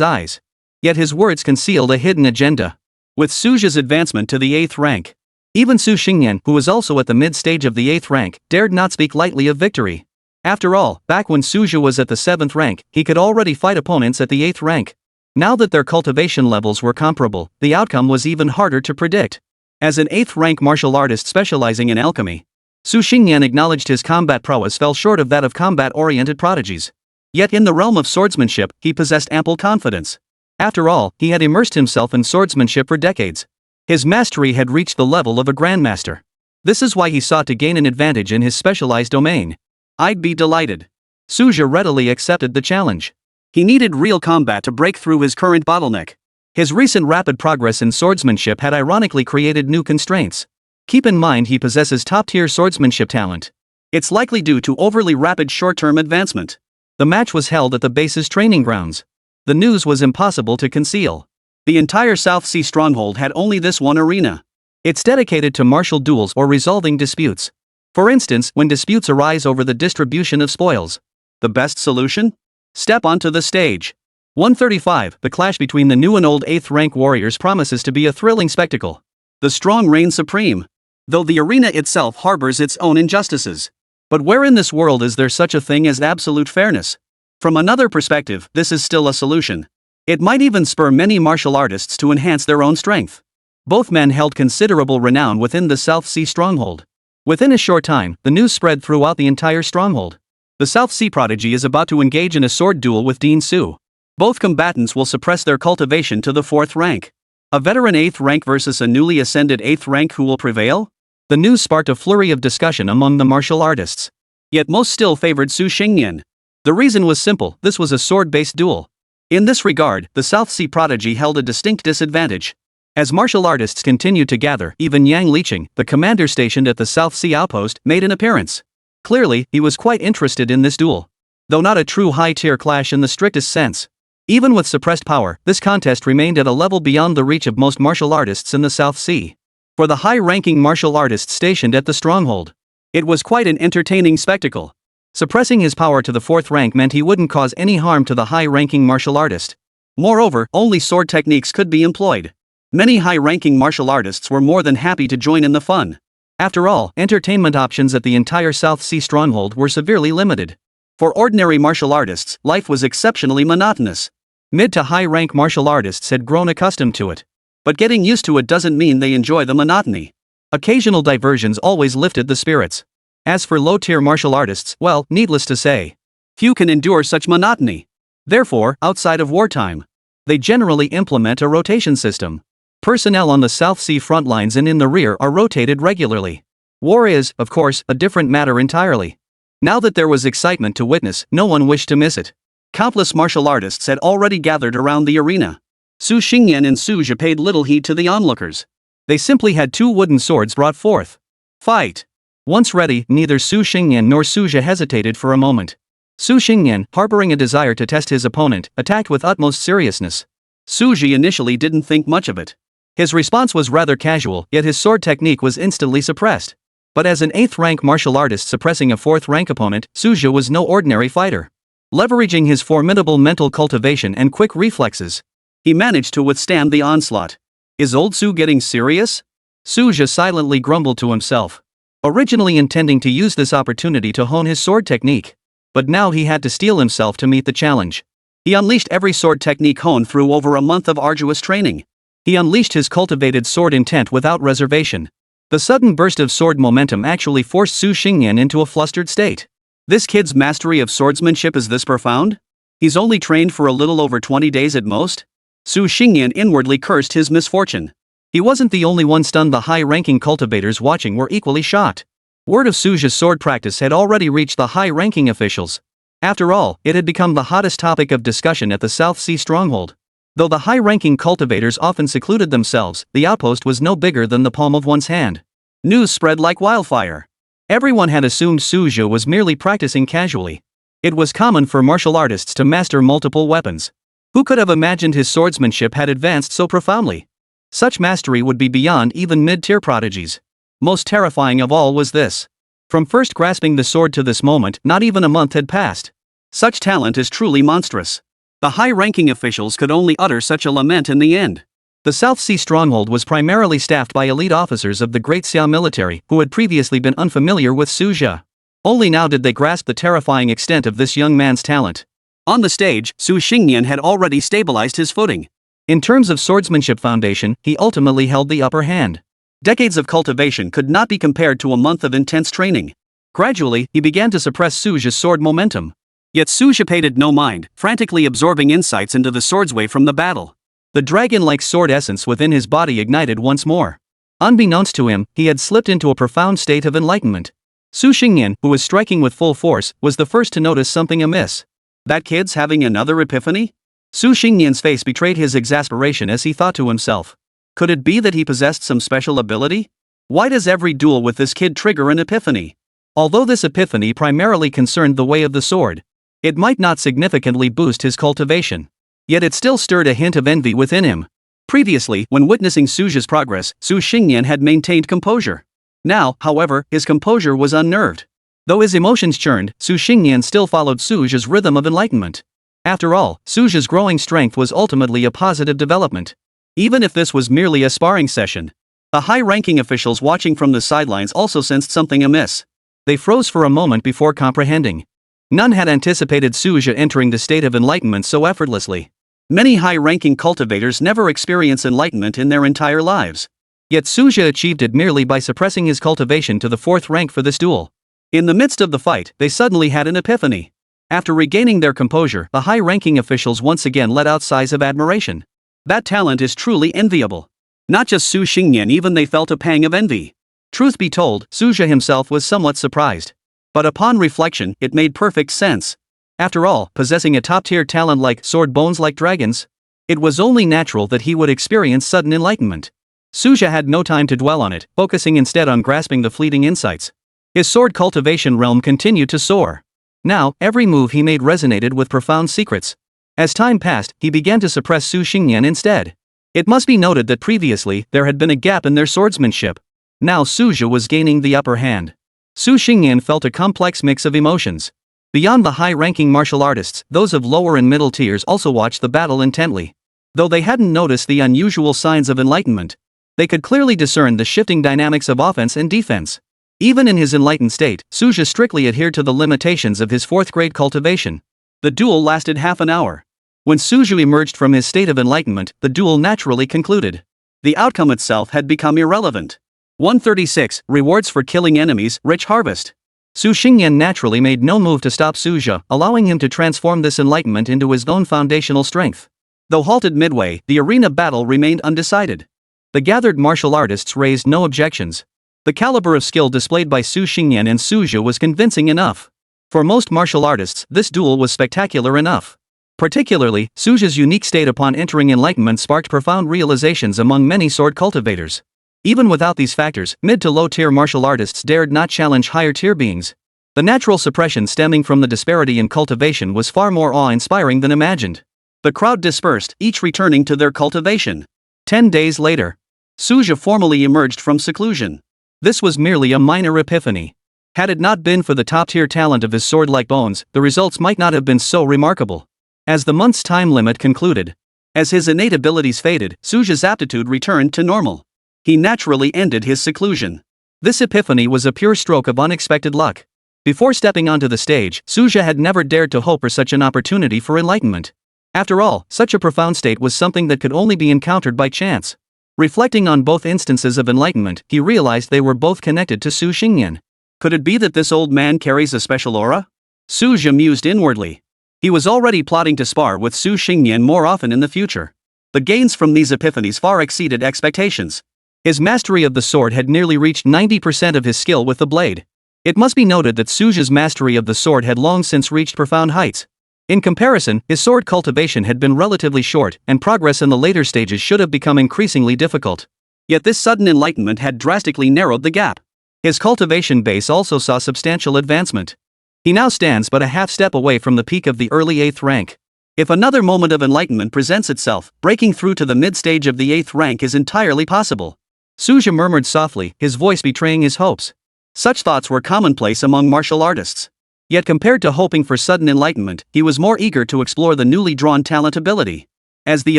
eyes. Yet his words concealed a hidden agenda. With Su Zhu's advancement to the 8th rank, Even Su Xingyan, who was also at the mid-stage of the 8th rank, dared not speak lightly of victory. After all, back when Suja was at the 7th rank, he could already fight opponents at the 8th rank. Now that their cultivation levels were comparable, the outcome was even harder to predict. As an 8th rank martial artist specializing in alchemy, Su Xingyan acknowledged his combat prowess fell short of that of combat-oriented prodigies. Yet in the realm of swordsmanship, he possessed ample confidence. After all, he had immersed himself in swordsmanship for decades. His mastery had reached the level of a grandmaster. This is why he sought to gain an advantage in his specialized domain. I'd be delighted. Suja readily accepted the challenge. He needed real combat to break through his current bottleneck. His recent rapid progress in swordsmanship had ironically created new constraints. Keep in mind he possesses top-tier swordsmanship talent. It's likely due to overly rapid short-term advancement. The match was held at the base's training grounds. The news was impossible to conceal. The entire South Sea stronghold had only this one arena. It's dedicated to martial duels or resolving disputes. For instance, when disputes arise over the distribution of spoils. The best solution? Step onto the stage. 135. The clash between the new and old 8th rank warriors promises to be a thrilling spectacle. The strong reign supreme. Though the arena itself harbors its own injustices. But where in this world is there such a thing as absolute fairness? From another perspective, this is still a solution. It might even spur many martial artists to enhance their own strength. Both men held considerable renown within the South Sea stronghold. Within a short time, the news spread throughout the entire stronghold. The South Sea prodigy is about to engage in a sword duel with Dean Su. Both combatants will suppress their cultivation to the 4th rank. A veteran 8th rank versus a newly ascended 8th rank, who will prevail? The news sparked a flurry of discussion among the martial artists. Yet most still favored Su Xingyan. The reason was simple: this was a sword-based duel. In this regard, the South Sea prodigy held a distinct disadvantage. As martial artists continued to gather, even Yang Liqing, the commander stationed at the South Sea outpost, made an appearance. Clearly, he was quite interested in this duel. Though not a true high-tier clash in the strictest sense. Even with suppressed power, this contest remained at a level beyond the reach of most martial artists in the South Sea. For the high-ranking martial artists stationed at the stronghold, it was quite an entertaining spectacle. Suppressing his power to the 4th rank meant he wouldn't cause any harm to the high-ranking martial artist. Moreover, only sword techniques could be employed. Many high-ranking martial artists were more than happy to join in the fun. After all, entertainment options at the entire South Sea stronghold were severely limited. For ordinary martial artists, life was exceptionally monotonous. Mid to high-rank martial artists had grown accustomed to it. But getting used to it doesn't mean they enjoy the monotony. Occasional diversions always lifted the spirits. As for low-tier martial artists, well, needless to say, few can endure such monotony. Therefore, outside of wartime, they generally implement a rotation system. Personnel on the South Sea front lines and in the rear are rotated regularly. War is, of course, a different matter entirely. Now that there was excitement to witness, no one wished to miss it. Countless martial artists had already gathered around the arena. Su Xingyan and Suja paid little heed to the onlookers. They simply had 2 wooden swords brought forth. Fight! Once ready, neither Su Xingyan nor Suja hesitated for a moment. Su Xingyan, harboring a desire to test his opponent, attacked with utmost seriousness. Suja initially didn't think much of it. His response was rather casual, yet his sword technique was instantly suppressed. But as an 8th rank martial artist suppressing a 4th rank opponent, Suja was no ordinary fighter. Leveraging his formidable mental cultivation and quick reflexes, he managed to withstand the onslaught. Is old Su getting serious? Suja silently grumbled to himself. Originally intending to use this opportunity to hone his sword technique. But now he had to steel himself to meet the challenge. He unleashed every sword technique honed through over a month of arduous training. He unleashed his cultivated sword intent without reservation. The sudden burst of sword momentum actually forced Su Xingyan into a flustered state. This kid's mastery of swordsmanship is this profound? He's only trained for a little over 20 days at most? Su Xingyan inwardly cursed his misfortune. He wasn't the only one stunned. The high-ranking cultivators watching were equally shocked. Word of Suja's sword practice had already reached the high-ranking officials. After all, it had become the hottest topic of discussion at the South Sea stronghold. Though the high-ranking cultivators often secluded themselves, the outpost was no bigger than the palm of one's hand. News spread like wildfire. Everyone had assumed Suja was merely practicing casually. It was common for martial artists to master multiple weapons. Who could have imagined his swordsmanship had advanced so profoundly? Such mastery would be beyond even mid-tier prodigies. Most terrifying of all was this. From first grasping the sword to this moment, not even a month had passed. Such talent is truly monstrous. The high-ranking officials could only utter such a lament in the end. The South Sea stronghold was primarily staffed by elite officers of the Great Xia military who had previously been unfamiliar with Suja. Only now did they grasp the terrifying extent of this young man's talent. On the stage, Su Xingnian had already stabilized his footing. In terms of swordsmanship foundation, he ultimately held the upper hand. Decades of cultivation could not be compared to a month of intense training. Gradually, he began to suppress Suja's sword momentum. Yet Suja paid it no mind, frantically absorbing insights into the swordsway from the battle. The dragon-like sword essence within his body ignited once more. Unbeknownst to him, he had slipped into a profound state of enlightenment. Su Xingnian, who was striking with full force, was the first to notice something amiss. That kid's having another epiphany? Su Xingnian's face betrayed his exasperation as he thought to himself. Could it be that he possessed some special ability? Why does every duel with this kid trigger an epiphany? Although this epiphany primarily concerned the way of the sword, it might not significantly boost his cultivation. Yet it still stirred a hint of envy within him. Previously, when witnessing Suja's progress, Su Xingnian had maintained composure. Now, however, his composure was unnerved. Though his emotions churned, Su Xingnian still followed Suja's rhythm of enlightenment. After all, Suja's growing strength was ultimately a positive development. Even if this was merely a sparring session. The high-ranking officials watching from the sidelines also sensed something amiss. They froze for a moment before comprehending. None had anticipated Suja entering the state of enlightenment so effortlessly. Many high-ranking cultivators never experience enlightenment in their entire lives. Yet Suja achieved it merely by suppressing his cultivation to the 4th rank for this duel. In the midst of the fight, they suddenly had an epiphany. After regaining their composure, the high-ranking officials once again let out sighs of admiration. That talent is truly enviable. Not just Su Xingnian, even they felt a pang of envy. Truth be told, Suja himself was somewhat surprised. But upon reflection, it made perfect sense. After all, possessing a top-tier talent like sword bones like dragons, it was only natural that he would experience sudden enlightenment. Suja had no time to dwell on it, focusing instead on grasping the fleeting insights. His sword cultivation realm continued to soar. Now, every move he made resonated with profound secrets. As time passed, he began to suppress Su Xingnian instead. It must be noted that previously, there had been a gap in their swordsmanship. Now Suja was gaining the upper hand. Su Xingnian felt a complex mix of emotions. Beyond the high-ranking martial artists, those of lower and middle tiers also watched the battle intently. Though they hadn't noticed the unusual signs of enlightenment, they could clearly discern the shifting dynamics of offense and defense. Even in his enlightened state, Suja strictly adhered to the limitations of his 4th-grade cultivation. The duel lasted half an hour. When Suja emerged from his state of enlightenment, the duel naturally concluded. The outcome itself had become irrelevant. 136, Rewards for killing enemies, rich harvest. Su Xingnian naturally made no move to stop Suja, allowing him to transform this enlightenment into his own foundational strength. Though halted midway, the arena battle remained undecided. The gathered martial artists raised no objections. The caliber of skill displayed by Su Xingnian and Suja was convincing enough. For most martial artists, this duel was spectacular enough. Particularly, Suja's unique state upon entering enlightenment sparked profound realizations among many sword cultivators. Even without these factors, mid to low-tier martial artists dared not challenge higher-tier beings. The natural suppression stemming from the disparity in cultivation was far more awe-inspiring than imagined. The crowd dispersed, each returning to their cultivation. 10 days later, Suja formally emerged from seclusion. This was merely a minor epiphany. Had it not been for the top-tier talent of his sword-like bones, the results might not have been so remarkable. As the month's time limit concluded, as his innate abilities faded, Suja's aptitude returned to normal. He naturally ended his seclusion. This epiphany was a pure stroke of unexpected luck. Before stepping onto the stage, Suja had never dared to hope for such an opportunity for enlightenment. After all, such a profound state was something that could only be encountered by chance. Reflecting on both instances of enlightenment, he realized they were both connected to Su Xingnian. Could it be that this old man carries a special aura? Suja mused inwardly. He was already plotting to spar with Su Xingnian more often in the future. The gains from these epiphanies far exceeded expectations. His mastery of the sword had nearly reached 90% of his skill with the blade. It must be noted that Suja's mastery of the sword had long since reached profound heights. In comparison, his sword cultivation had been relatively short, and progress in the later stages should have become increasingly difficult. Yet this sudden enlightenment had drastically narrowed the gap. His cultivation base also saw substantial advancement. He now stands but a half step away from the peak of the early 8th rank. If another moment of enlightenment presents itself, breaking through to the mid-stage of the 8th rank is entirely possible. Suja murmured softly, his voice betraying his hopes. Such thoughts were commonplace among martial artists. Yet compared to hoping for sudden enlightenment, he was more eager to explore the newly drawn talent ability. As the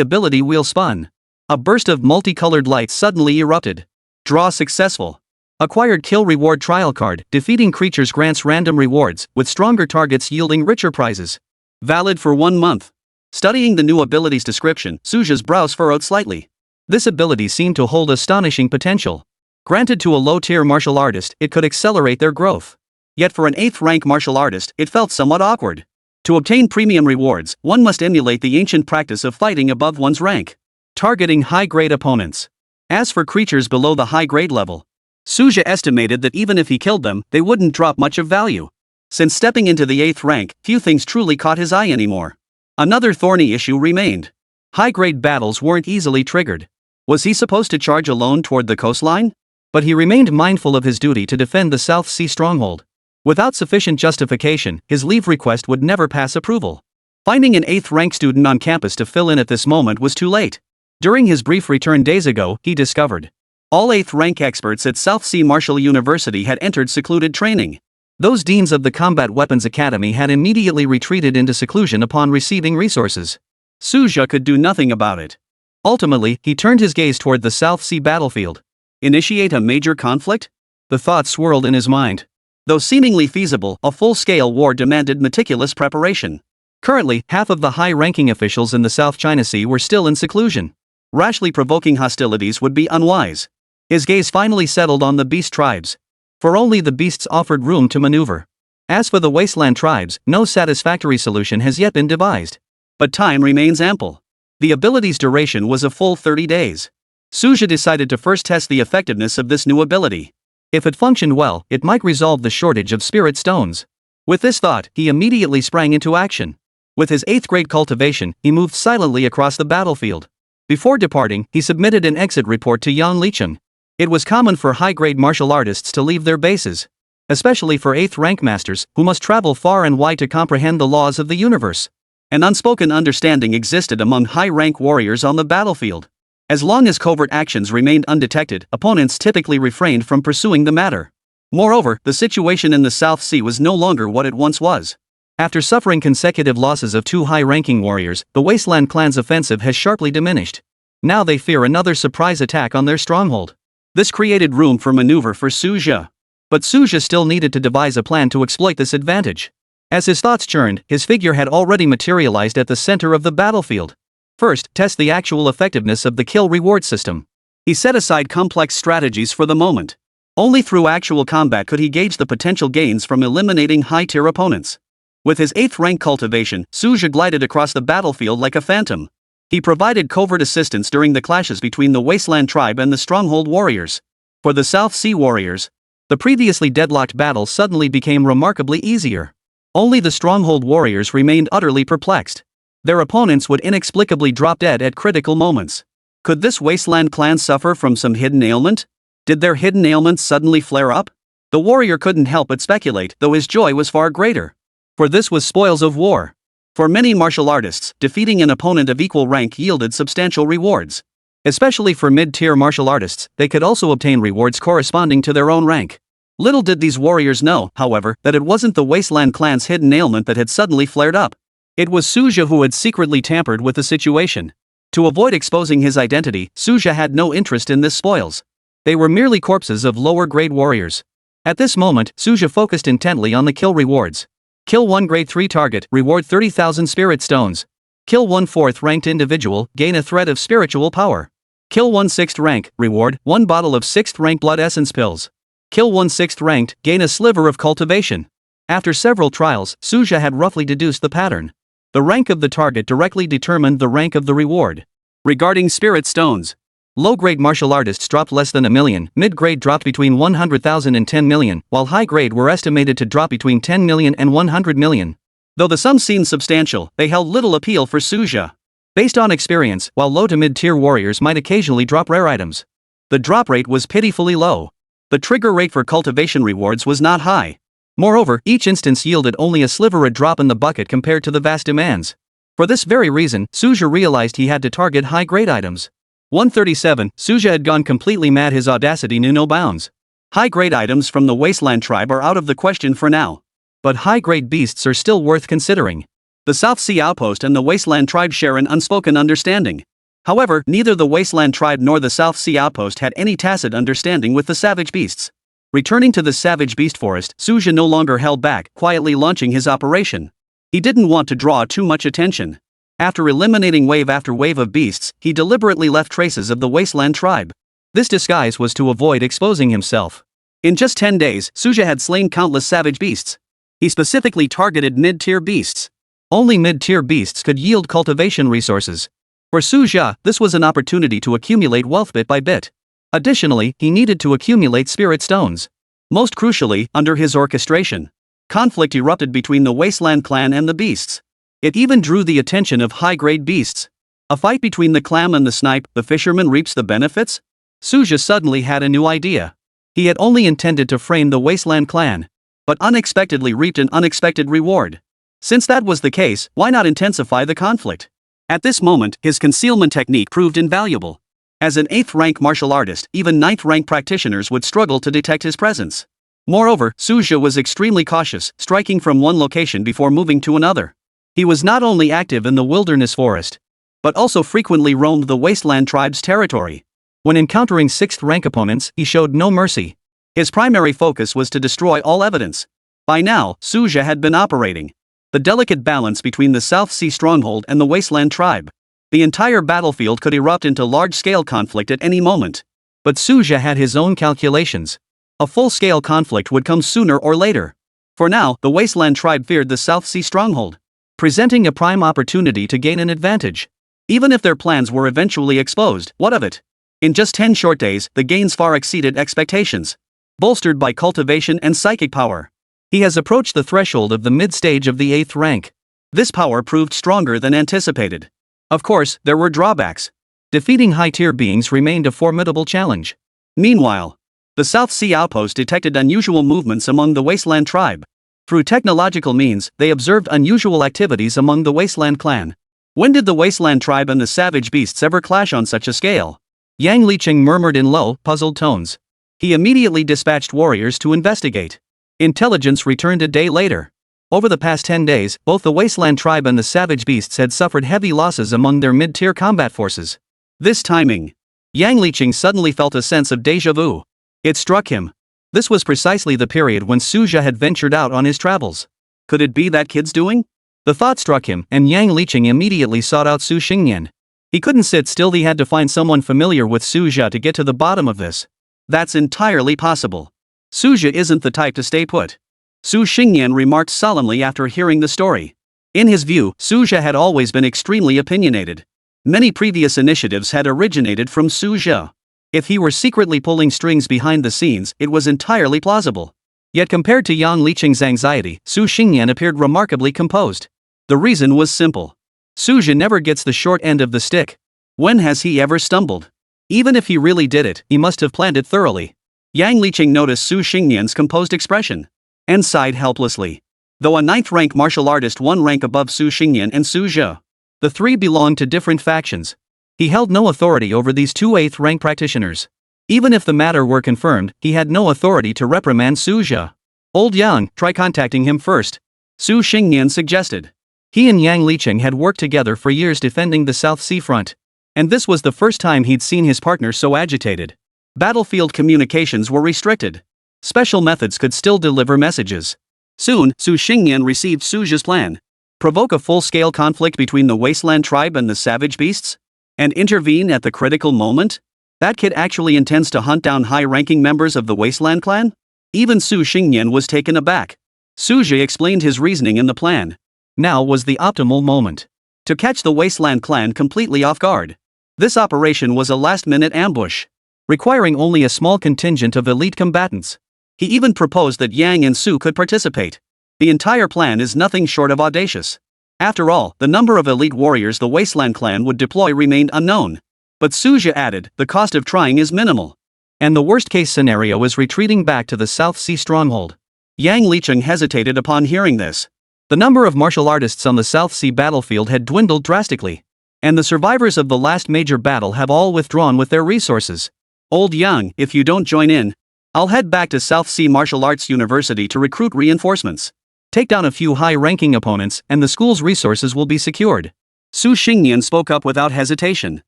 ability wheel spun, A burst of multicolored light suddenly erupted. Draw successful. Acquired kill reward trial card. Defeating creatures grants random rewards, with stronger targets yielding richer prizes. Valid for 1 month. Studying the new ability's description, Suja's brows furrowed slightly. This ability seemed to hold astonishing potential. Granted to a low-tier martial artist, it could accelerate their growth. Yet for an 8th rank martial artist, it felt somewhat awkward. To obtain premium rewards, one must emulate the ancient practice of fighting above one's rank. Targeting high-grade opponents. As for creatures below the high-grade level, Suja estimated that even if he killed them, they wouldn't drop much of value. Since stepping into the 8th rank, few things truly caught his eye anymore. Another thorny issue remained. High-grade battles weren't easily triggered. Was he supposed to charge alone toward the coastline? But he remained mindful of his duty to defend the South Sea stronghold. Without sufficient justification, his leave request would never pass approval. Finding an 8th rank student on campus to fill in at this moment was too late. During his brief return days ago, he discovered all 8th rank experts at South Sea Martial University had entered secluded training. Those deans of the Combat Weapons Academy had immediately retreated into seclusion upon receiving resources. Suja could do nothing about it. Ultimately, he turned his gaze toward the South Sea battlefield. Initiate a major conflict? The thought swirled in his mind. Though seemingly feasible, a full-scale war demanded meticulous preparation. Currently, half of the high-ranking officials in the South China Sea were still in seclusion. Rashly provoking hostilities would be unwise. His gaze finally settled on the beast tribes. For only the beasts offered room to maneuver. As for the wasteland tribes, no satisfactory solution has yet been devised. But time remains ample. The ability's duration was a full 30 days. Suja decided to first test the effectiveness of this new ability. If it functioned well, it might resolve the shortage of spirit stones. With this thought, he immediately sprang into action. With his 8th grade cultivation, he moved silently across the battlefield. Before departing, he submitted an exit report to Yang Lichun. It was common for high-grade martial artists to leave their bases. Especially for 8th rank masters, who must travel far and wide to comprehend the laws of the universe. An unspoken understanding existed among high-rank warriors on the battlefield. As long as covert actions remained undetected, opponents typically refrained from pursuing the matter. Moreover, the situation in the South Sea was no longer what it once was. After suffering consecutive losses of 2 high-ranking warriors, the Wasteland clan's offensive has sharply diminished. Now they fear another surprise attack on their stronghold. This created room for maneuver for Suja. But Suja still needed to devise a plan to exploit this advantage. As his thoughts churned, his figure had already materialized at the center of the battlefield. First, test the actual effectiveness of the kill reward system. He set aside complex strategies for the moment. Only through actual combat could he gauge the potential gains from eliminating high-tier opponents. With his 8th rank cultivation, Suja glided across the battlefield like a phantom. He provided covert assistance during the clashes between the Wasteland tribe and the Stronghold warriors. For the South Sea warriors, the previously deadlocked battle suddenly became remarkably easier. Only the Stronghold warriors remained utterly perplexed. Their opponents would inexplicably drop dead at critical moments. Could this Wasteland clan suffer from some hidden ailment? Did their hidden ailments suddenly flare up? The warrior couldn't help but speculate, though his joy was far greater. For this was spoils of war. For many martial artists, defeating an opponent of equal rank yielded substantial rewards. Especially for mid-tier martial artists, they could also obtain rewards corresponding to their own rank. Little did these warriors know, however, that it wasn't the Wasteland clan's hidden ailment that had suddenly flared up. It was Suja who had secretly tampered with the situation. To avoid exposing his identity, Suja had no interest in this spoils. They were merely corpses of lower-grade warriors. At this moment, Suja focused intently on the kill rewards. Kill 1 grade 3 target, reward 30,000 spirit stones. Kill 1 4th ranked individual, gain a thread of spiritual power. Kill 1 6th rank, reward 1 bottle of 6th rank blood essence pills. Kill 1 6th ranked, gain a sliver of cultivation. After several trials, Suja had roughly deduced the pattern. The rank of the target directly determined the rank of the reward. Regarding spirit stones, low-grade martial artists dropped less than 1 million, mid-grade dropped between 100,000 and 10 million, while high-grade were estimated to drop between 10 million and 100 million. Though the sums seemed substantial, they held little appeal for Suja. Based on experience, while low to mid-tier warriors might occasionally drop rare items, the drop rate was pitifully low. The trigger rate for cultivation rewards was not high. Moreover, each instance yielded only a sliver a drop in the bucket compared to the vast demands. For this very reason, Suja realized he had to target high-grade items. 137, Suja had gone completely mad. His audacity knew no bounds. High-grade items from the Wasteland tribe are out of the question for now. But high-grade beasts are still worth considering. The South Sea outpost and the Wasteland tribe share an unspoken understanding. However, neither the Wasteland tribe nor the South Sea outpost had any tacit understanding with the savage beasts. Returning to the savage beast forest, Suja no longer held back, quietly launching his operation. He didn't want to draw too much attention. After eliminating wave after wave of beasts, he deliberately left traces of the Wasteland tribe. This disguise was to avoid exposing himself. In just 10 days, Suja had slain countless savage beasts. He specifically targeted mid-tier beasts. Only mid-tier beasts could yield cultivation resources. For Suja, this was an opportunity to accumulate wealth bit by bit. Additionally, he needed to accumulate spirit stones. Most crucially, under his orchestration, conflict erupted between the Wasteland clan and the beasts. It even drew the attention of high-grade beasts. A fight between the clam and the snipe, the fisherman reaps the benefits? Suja suddenly had a new idea. He had only intended to frame the Wasteland clan, but unexpectedly reaped an unexpected reward. Since that was the case, why not intensify the conflict? At this moment, his concealment technique proved invaluable. As an 8th rank martial artist, even 9th rank practitioners would struggle to detect his presence. Moreover, Suja was extremely cautious, striking from one location before moving to another. He was not only active in the wilderness forest, but also frequently roamed the Wasteland tribe's territory. When encountering 6th rank opponents, he showed no mercy. His primary focus was to destroy all evidence. By now, Suja had been operating the delicate balance between the South Sea stronghold and the Wasteland tribe. The entire battlefield could erupt into large-scale conflict at any moment. But Suja had his own calculations. A full-scale conflict would come sooner or later. For now, the Wasteland tribe feared the South Sea stronghold, presenting a prime opportunity to gain an advantage. Even if their plans were eventually exposed, what of it? In just 10 short days, the gains far exceeded expectations. Bolstered by cultivation and psychic power, he has approached the threshold of the mid-stage of the 8th rank. This power proved stronger than anticipated. Of course, there were drawbacks. Defeating high-tier beings remained a formidable challenge. Meanwhile, the South Sea outpost detected unusual movements among the Wasteland tribe. Through technological means, they observed unusual activities among the Wasteland clan. When did the Wasteland tribe and the savage beasts ever clash on such a scale? Yang Liqing murmured in low, puzzled tones. He immediately dispatched warriors to investigate. Intelligence returned a day later. Over the past 10 days, both the Wasteland tribe and the savage beasts had suffered heavy losses among their mid-tier combat forces. This timing. Yang Liqing suddenly felt a sense of déjà vu. It struck him. This was precisely the period when Suja had ventured out on his travels. Could it be that kid's doing? The thought struck him, and Yang Liqing immediately sought out Su Xingyan. He couldn't sit still, he had to find someone familiar with Suja to get to the bottom of this. That's entirely possible. Suja isn't the type to stay put. Su Xingyan remarked solemnly after hearing the story. In his view, Suja had always been extremely opinionated. Many previous initiatives had originated from Suja. If he were secretly pulling strings behind the scenes, it was entirely plausible. Yet compared to Yang Liqing's anxiety, Su Xingyan appeared remarkably composed. The reason was simple. Suja never gets the short end of the stick. When has he ever stumbled? Even if he really did it, he must have planned it thoroughly. Yang Liqing noticed Su Xingyan's composed expression and sighed helplessly. Though a 9th rank martial artist 1 rank above Su Xingyan and Suja, the three belonged to different factions. He held no authority over these 2 8th rank practitioners. Even if the matter were confirmed, he had no authority to reprimand Suja. Old Yang, try contacting him first, Su Xingyan suggested. He and Yang Liqing had worked together for years defending the South Sea front, and this was the first time he'd seen his partner so agitated. Battlefield communications were restricted. Special methods could still deliver messages. Soon, Su Xingyan received Suja's plan. Provoke a full-scale conflict between the Wasteland tribe and the savage beasts? And intervene at the critical moment? That kid actually intends to hunt down high-ranking members of the Wasteland clan? Even Su Xingyan was taken aback. Suja explained his reasoning in the plan. Now was the optimal moment to catch the Wasteland clan completely off guard. This operation was a last-minute ambush, requiring only a small contingent of elite combatants. He even proposed that Yang and Su could participate. The entire plan is nothing short of audacious. After all, the number of elite warriors the Wasteland clan would deploy remained unknown. But Suja added, the cost of trying is minimal. And the worst-case scenario is retreating back to the South Sea stronghold. Yang Liqing hesitated upon hearing this. The number of martial artists on the South Sea battlefield had dwindled drastically, and the survivors of the last major battle have all withdrawn with their resources. Old Yang, if you don't join in, I'll head back to South Sea Martial Arts University to recruit reinforcements. Take down a few high-ranking opponents, and the school's resources will be secured. Su Xingyan spoke up without hesitation.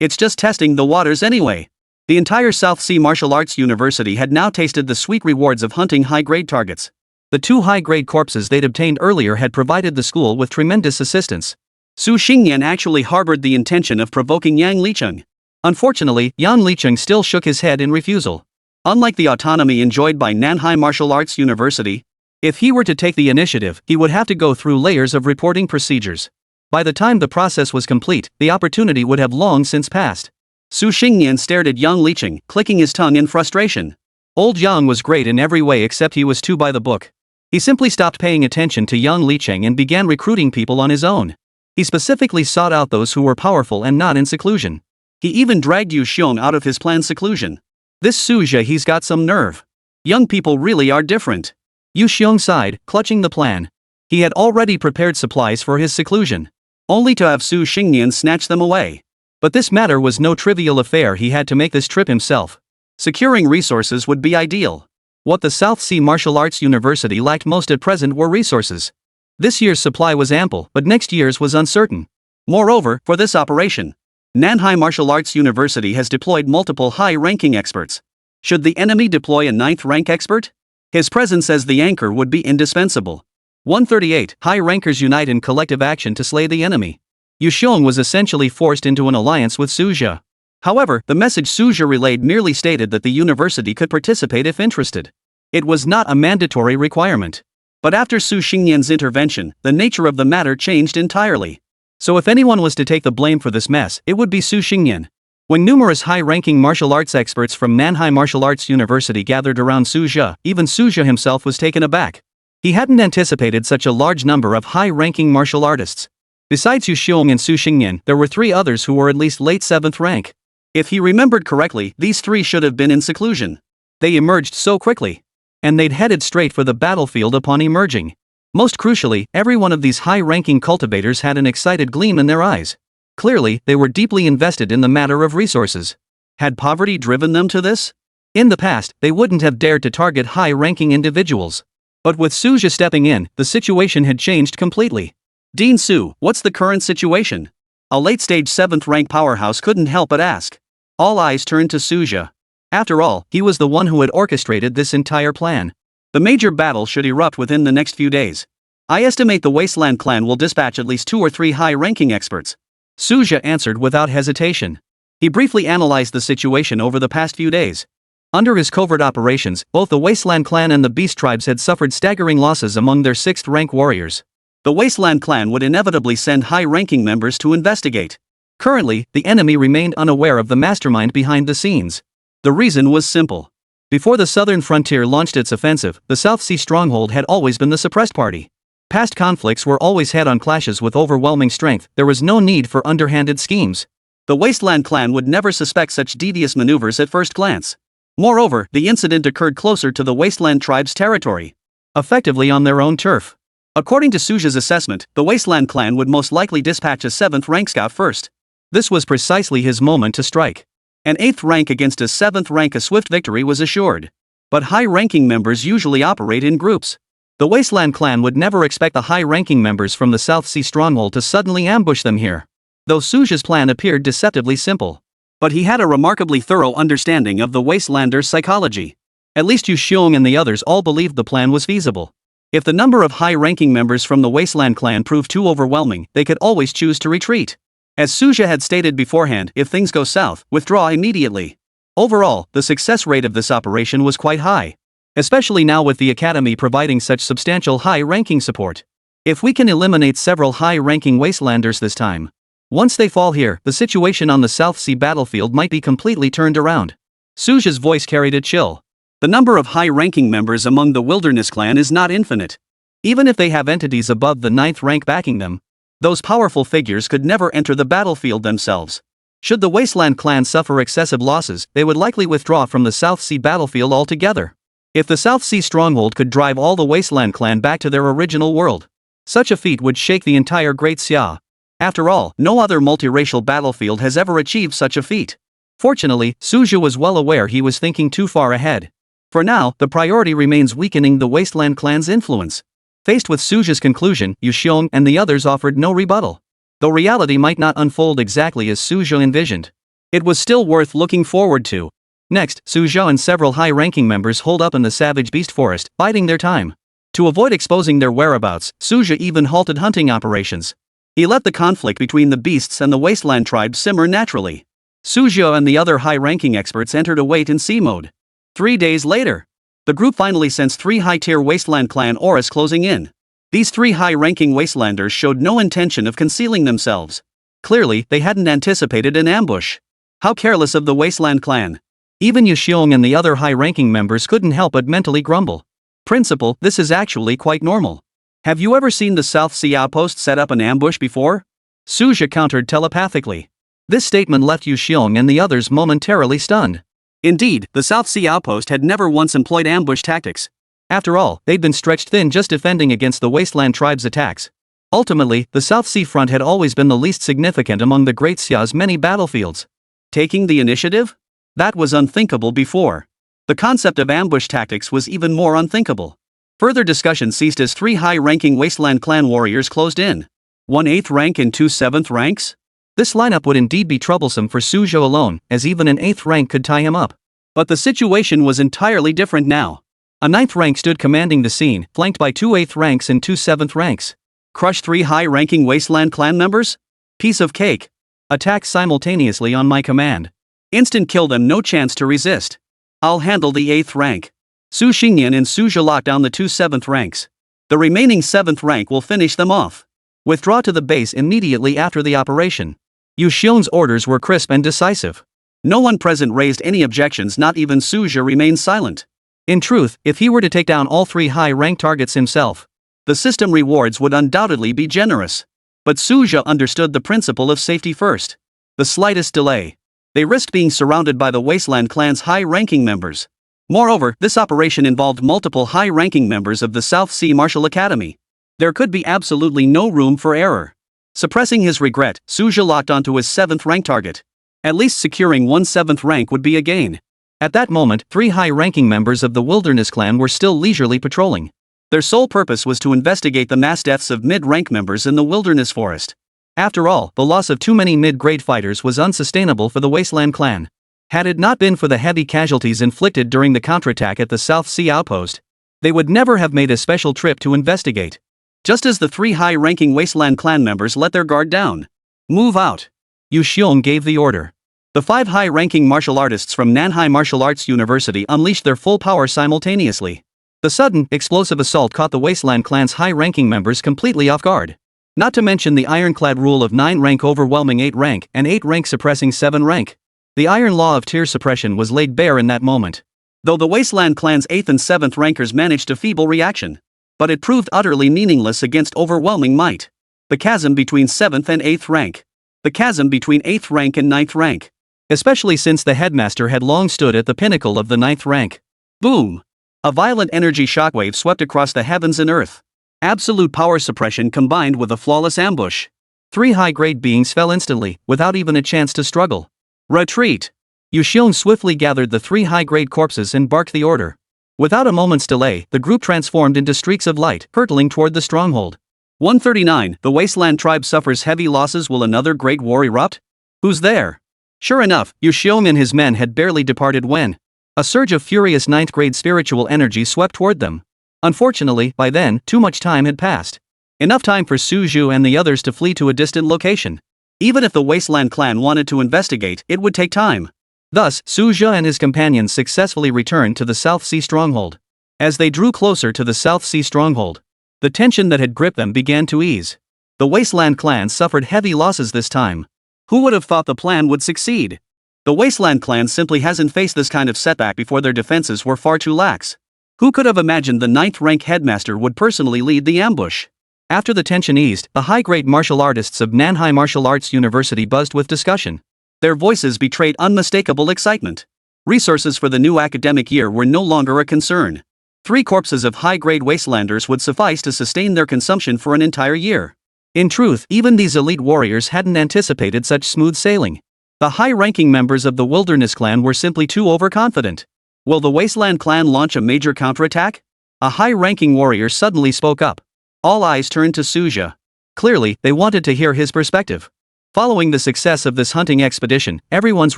It's just testing the waters anyway. The entire South Sea Martial Arts University had now tasted the sweet rewards of hunting high-grade targets. The 2 high-grade corpses they'd obtained earlier had provided the school with tremendous assistance. Su Xingyan actually harbored the intention of provoking Yang Licheng. Unfortunately, Yang Licheng still shook his head in refusal. Unlike the autonomy enjoyed by Nanhai Martial Arts University, if he were to take the initiative, he would have to go through layers of reporting procedures. By the time the process was complete, the opportunity would have long since passed. Su Xingyan stared at Yang Licheng, clicking his tongue in frustration. Old Yang was great in every way except he was too by the book. He simply stopped paying attention to Yang Licheng and began recruiting people on his own. He specifically sought out those who were powerful and not in seclusion. He even dragged Yu Xiong out of his planned seclusion. This Suja, he's got some nerve. Young people really are different. Yu Xiong sighed, clutching the plan. He had already prepared supplies for his seclusion, only to have Su Xingyan snatch them away. But this matter was no trivial affair. He had to make this trip himself. Securing resources would be ideal. What the South Sea Martial Arts University lacked most at present were resources. This year's supply was ample, but next year's was uncertain. Moreover, for this operation, Nanhai Martial Arts University has deployed multiple high-ranking experts. Should the enemy deploy a 9th-rank expert? His presence as the anchor would be indispensable. 138 High rankers unite in collective action to slay the enemy. Yu Xiong was essentially forced into an alliance with Suja. However, the message Suja relayed merely stated that the university could participate if interested. It was not a mandatory requirement. But after Su Xingyan's intervention, the nature of the matter changed entirely. So if anyone was to take the blame for this mess, it would be Su Xingyan. When numerous high-ranking martial arts experts from Nanhai Martial Arts University gathered around Suja, even Suja himself was taken aback. He hadn't anticipated such a large number of high-ranking martial artists. Besides Yu Xiong and Su Xingyan, there were 3 others who were at least late 7th rank. If he remembered correctly, these 3 should have been in seclusion. They emerged so quickly. And they'd headed straight for the battlefield upon emerging. Most crucially, every one of these high-ranking cultivators had an excited gleam in their eyes. Clearly, they were deeply invested in the matter of resources. Had poverty driven them to this? In the past, they wouldn't have dared to target high-ranking individuals. But with Suja stepping in, the situation had changed completely. Dean Su, what's the current situation? A late-stage 7th-rank powerhouse couldn't help but ask. All eyes turned to Suja. After all, he was the one who had orchestrated this entire plan. The major battle should erupt within the next few days. I estimate the Wasteland clan will dispatch at least 2 or 3 high-ranking experts. Suja answered without hesitation. He briefly analyzed the situation over the past few days. Under his covert operations, both the Wasteland clan and the Beast tribes had suffered staggering losses among their 6th-rank warriors. The Wasteland clan would inevitably send high-ranking members to investigate. Currently, the enemy remained unaware of the mastermind behind the scenes. The reason was simple. Before the southern frontier launched its offensive, the South Sea stronghold had always been the suppressed party. Past conflicts were always head-on clashes with overwhelming strength. There was no need for underhanded schemes. The Wasteland clan would never suspect such devious maneuvers at first glance. Moreover, the incident occurred closer to the Wasteland tribe's territory, effectively on their own turf. According to Suja's assessment, the Wasteland clan would most likely dispatch a 7th-rank scout first. This was precisely his moment to strike. An 8th rank against a 7th rank, a swift victory was assured. But high-ranking members usually operate in groups. The Wasteland clan would never expect the high-ranking members from the South Sea stronghold to suddenly ambush them here. Though Suja's plan appeared deceptively simple. But he had a remarkably thorough understanding of the Wastelanders' psychology. At least Yu Xiong and the others all believed the plan was feasible. If the number of high-ranking members from the Wasteland clan proved too overwhelming, they could always choose to retreat. As Suja had stated beforehand, if things go south, withdraw immediately. Overall, the success rate of this operation was quite high. Especially now with the Academy providing such substantial high-ranking support. If we can eliminate several high-ranking Wastelanders this time, once they fall here, the situation on the South Sea battlefield might be completely turned around. Suja's voice carried a chill. The number of high-ranking members among the Wilderness clan is not infinite. Even if they have entities above the 9th rank backing them, those powerful figures could never enter the battlefield themselves. Should the Wasteland clan suffer excessive losses, they would likely withdraw from the South Sea battlefield altogether. If the South Sea stronghold could drive all the Wasteland clan back to their original world, such a feat would shake the entire Great Xia. After all, no other multiracial battlefield has ever achieved such a feat. Fortunately, Suja was well aware he was thinking too far ahead. For now, the priority remains weakening the Wasteland clan's influence. Faced with Suja's conclusion, Yu Xiong and the others offered no rebuttal. Though reality might not unfold exactly as Suja envisioned. It was still worth looking forward to. Next, Suzhou and several high-ranking members holed up in the savage beast forest, biding their time. To avoid exposing their whereabouts, Suzhou even halted hunting operations. He let the conflict between the beasts and the wasteland tribe simmer naturally. Suzhou and the other high-ranking experts entered a wait-and-see mode. 3 days later, the group finally sensed 3 high-tier wasteland clan auras closing in. These 3 high-ranking wastelanders showed no intention of concealing themselves. Clearly, they hadn't anticipated an ambush. How careless of the wasteland clan. Even Yu Xiong and the other high-ranking members couldn't help but mentally grumble. Principal, this is actually quite normal. Have you ever seen the South Sea outpost set up an ambush before? Suzhou countered telepathically. This statement left Yu Xiong and the others momentarily stunned. Indeed, the South Sea outpost had never once employed ambush tactics. After all, they'd been stretched thin just defending against the wasteland tribe's attacks. Ultimately, the South Sea front had always been the least significant among the Great Xia's many battlefields. Taking the initiative? That was unthinkable before. The concept of ambush tactics was even more unthinkable. Further discussion ceased as 3 high-ranking wasteland clan warriors closed in. 1 8th rank and 2 7th ranks? This lineup would indeed be troublesome for Suzhou alone, as even an 8th rank could tie him up. But the situation was entirely different now. A 9th rank stood commanding the scene, flanked by 2 8th ranks and 2 7th ranks. Crush 3 high-ranking wasteland clan members? Piece of cake. Attack simultaneously on my command. Instant kill them, no chance to resist. I'll handle the 8th rank. Su Xingyan and Suzhou lock down the 2 7th ranks. The remaining 7th rank will finish them off. Withdraw to the base immediately after the operation. Yu Xiong's orders were crisp and decisive. No one present raised any objections, not even Suzhou remained silent. In truth, if he were to take down all 3 high-rank targets himself, the system rewards would undoubtedly be generous. But Suzhou understood the principle of safety first. The slightest delay. They risked being surrounded by the Wasteland clan's high-ranking members. Moreover, this operation involved multiple high-ranking members of the South Sea Martial Academy. There could be absolutely no room for error. Suppressing his regret, Suzhou locked onto his 7th rank target. At least securing 1 7th rank would be a gain. At that moment, 3 high-ranking members of the Wilderness clan were still leisurely patrolling. Their sole purpose was to investigate the mass deaths of mid-rank members in the Wilderness forest. After all, the loss of too many mid-grade fighters was unsustainable for the Wasteland clan. Had it not been for the heavy casualties inflicted during the counterattack at the South Sea outpost, they would never have made a special trip to investigate. Just as the 3 high-ranking Wasteland clan members let their guard down. Move out. Yu Xiong gave the order. The 5 high-ranking martial artists from Nanhai Martial Arts University unleashed their full power simultaneously. The sudden, explosive assault caught the Wasteland clan's high-ranking members completely off guard. Not to mention the ironclad rule of 9 rank overwhelming 8 rank and 8 rank suppressing 7 rank. The iron law of tier suppression was laid bare in that moment. Though the Wasteland clan's 8th and 7th rankers managed a feeble reaction. But it proved utterly meaningless against overwhelming might. The chasm between 7th and 8th rank. The chasm between 8th rank and 9th rank. Especially since the headmaster had long stood at the pinnacle of the 9th rank. Boom! A violent energy shockwave swept across the heavens and earth. Absolute power suppression combined with a flawless ambush. 3 high-grade beings fell instantly, without even a chance to struggle. Retreat! Yu Xiong swiftly gathered the 3 high-grade corpses and barked the order. Without a moment's delay, the group transformed into streaks of light, hurtling toward the stronghold. 139. The Wasteland tribe suffers heavy losses. Will another great war erupt? Who's there? Sure enough, Yu Xiong and his men had barely departed when a surge of furious 9th-grade spiritual energy swept toward them. Unfortunately, by then, too much time had passed. Enough time for Suzhou and the others to flee to a distant location. Even if the Wasteland clan wanted to investigate, it would take time. Thus, Suzhou and his companions successfully returned to the South Sea stronghold. As they drew closer to the South Sea stronghold, the tension that had gripped them began to ease. The Wasteland clan suffered heavy losses this time. Who would have thought the plan would succeed? The Wasteland clan simply hasn't faced this kind of setback before. Their defenses were far too lax. Who could have imagined the 9th rank headmaster would personally lead the ambush? After the tension eased, the high-grade martial artists of Nanhai Martial Arts University buzzed with discussion. Their voices betrayed unmistakable excitement. Resources for the new academic year were no longer a concern. 3 corpses of high-grade wastelanders would suffice to sustain their consumption for an entire year. In truth, even these elite warriors hadn't anticipated such smooth sailing. The high-ranking members of the Wilderness clan were simply too overconfident. Will the Wasteland clan launch a major counterattack? A high-ranking warrior suddenly spoke up. All eyes turned to Suzhou. Clearly, they wanted to hear his perspective. Following the success of this hunting expedition, everyone's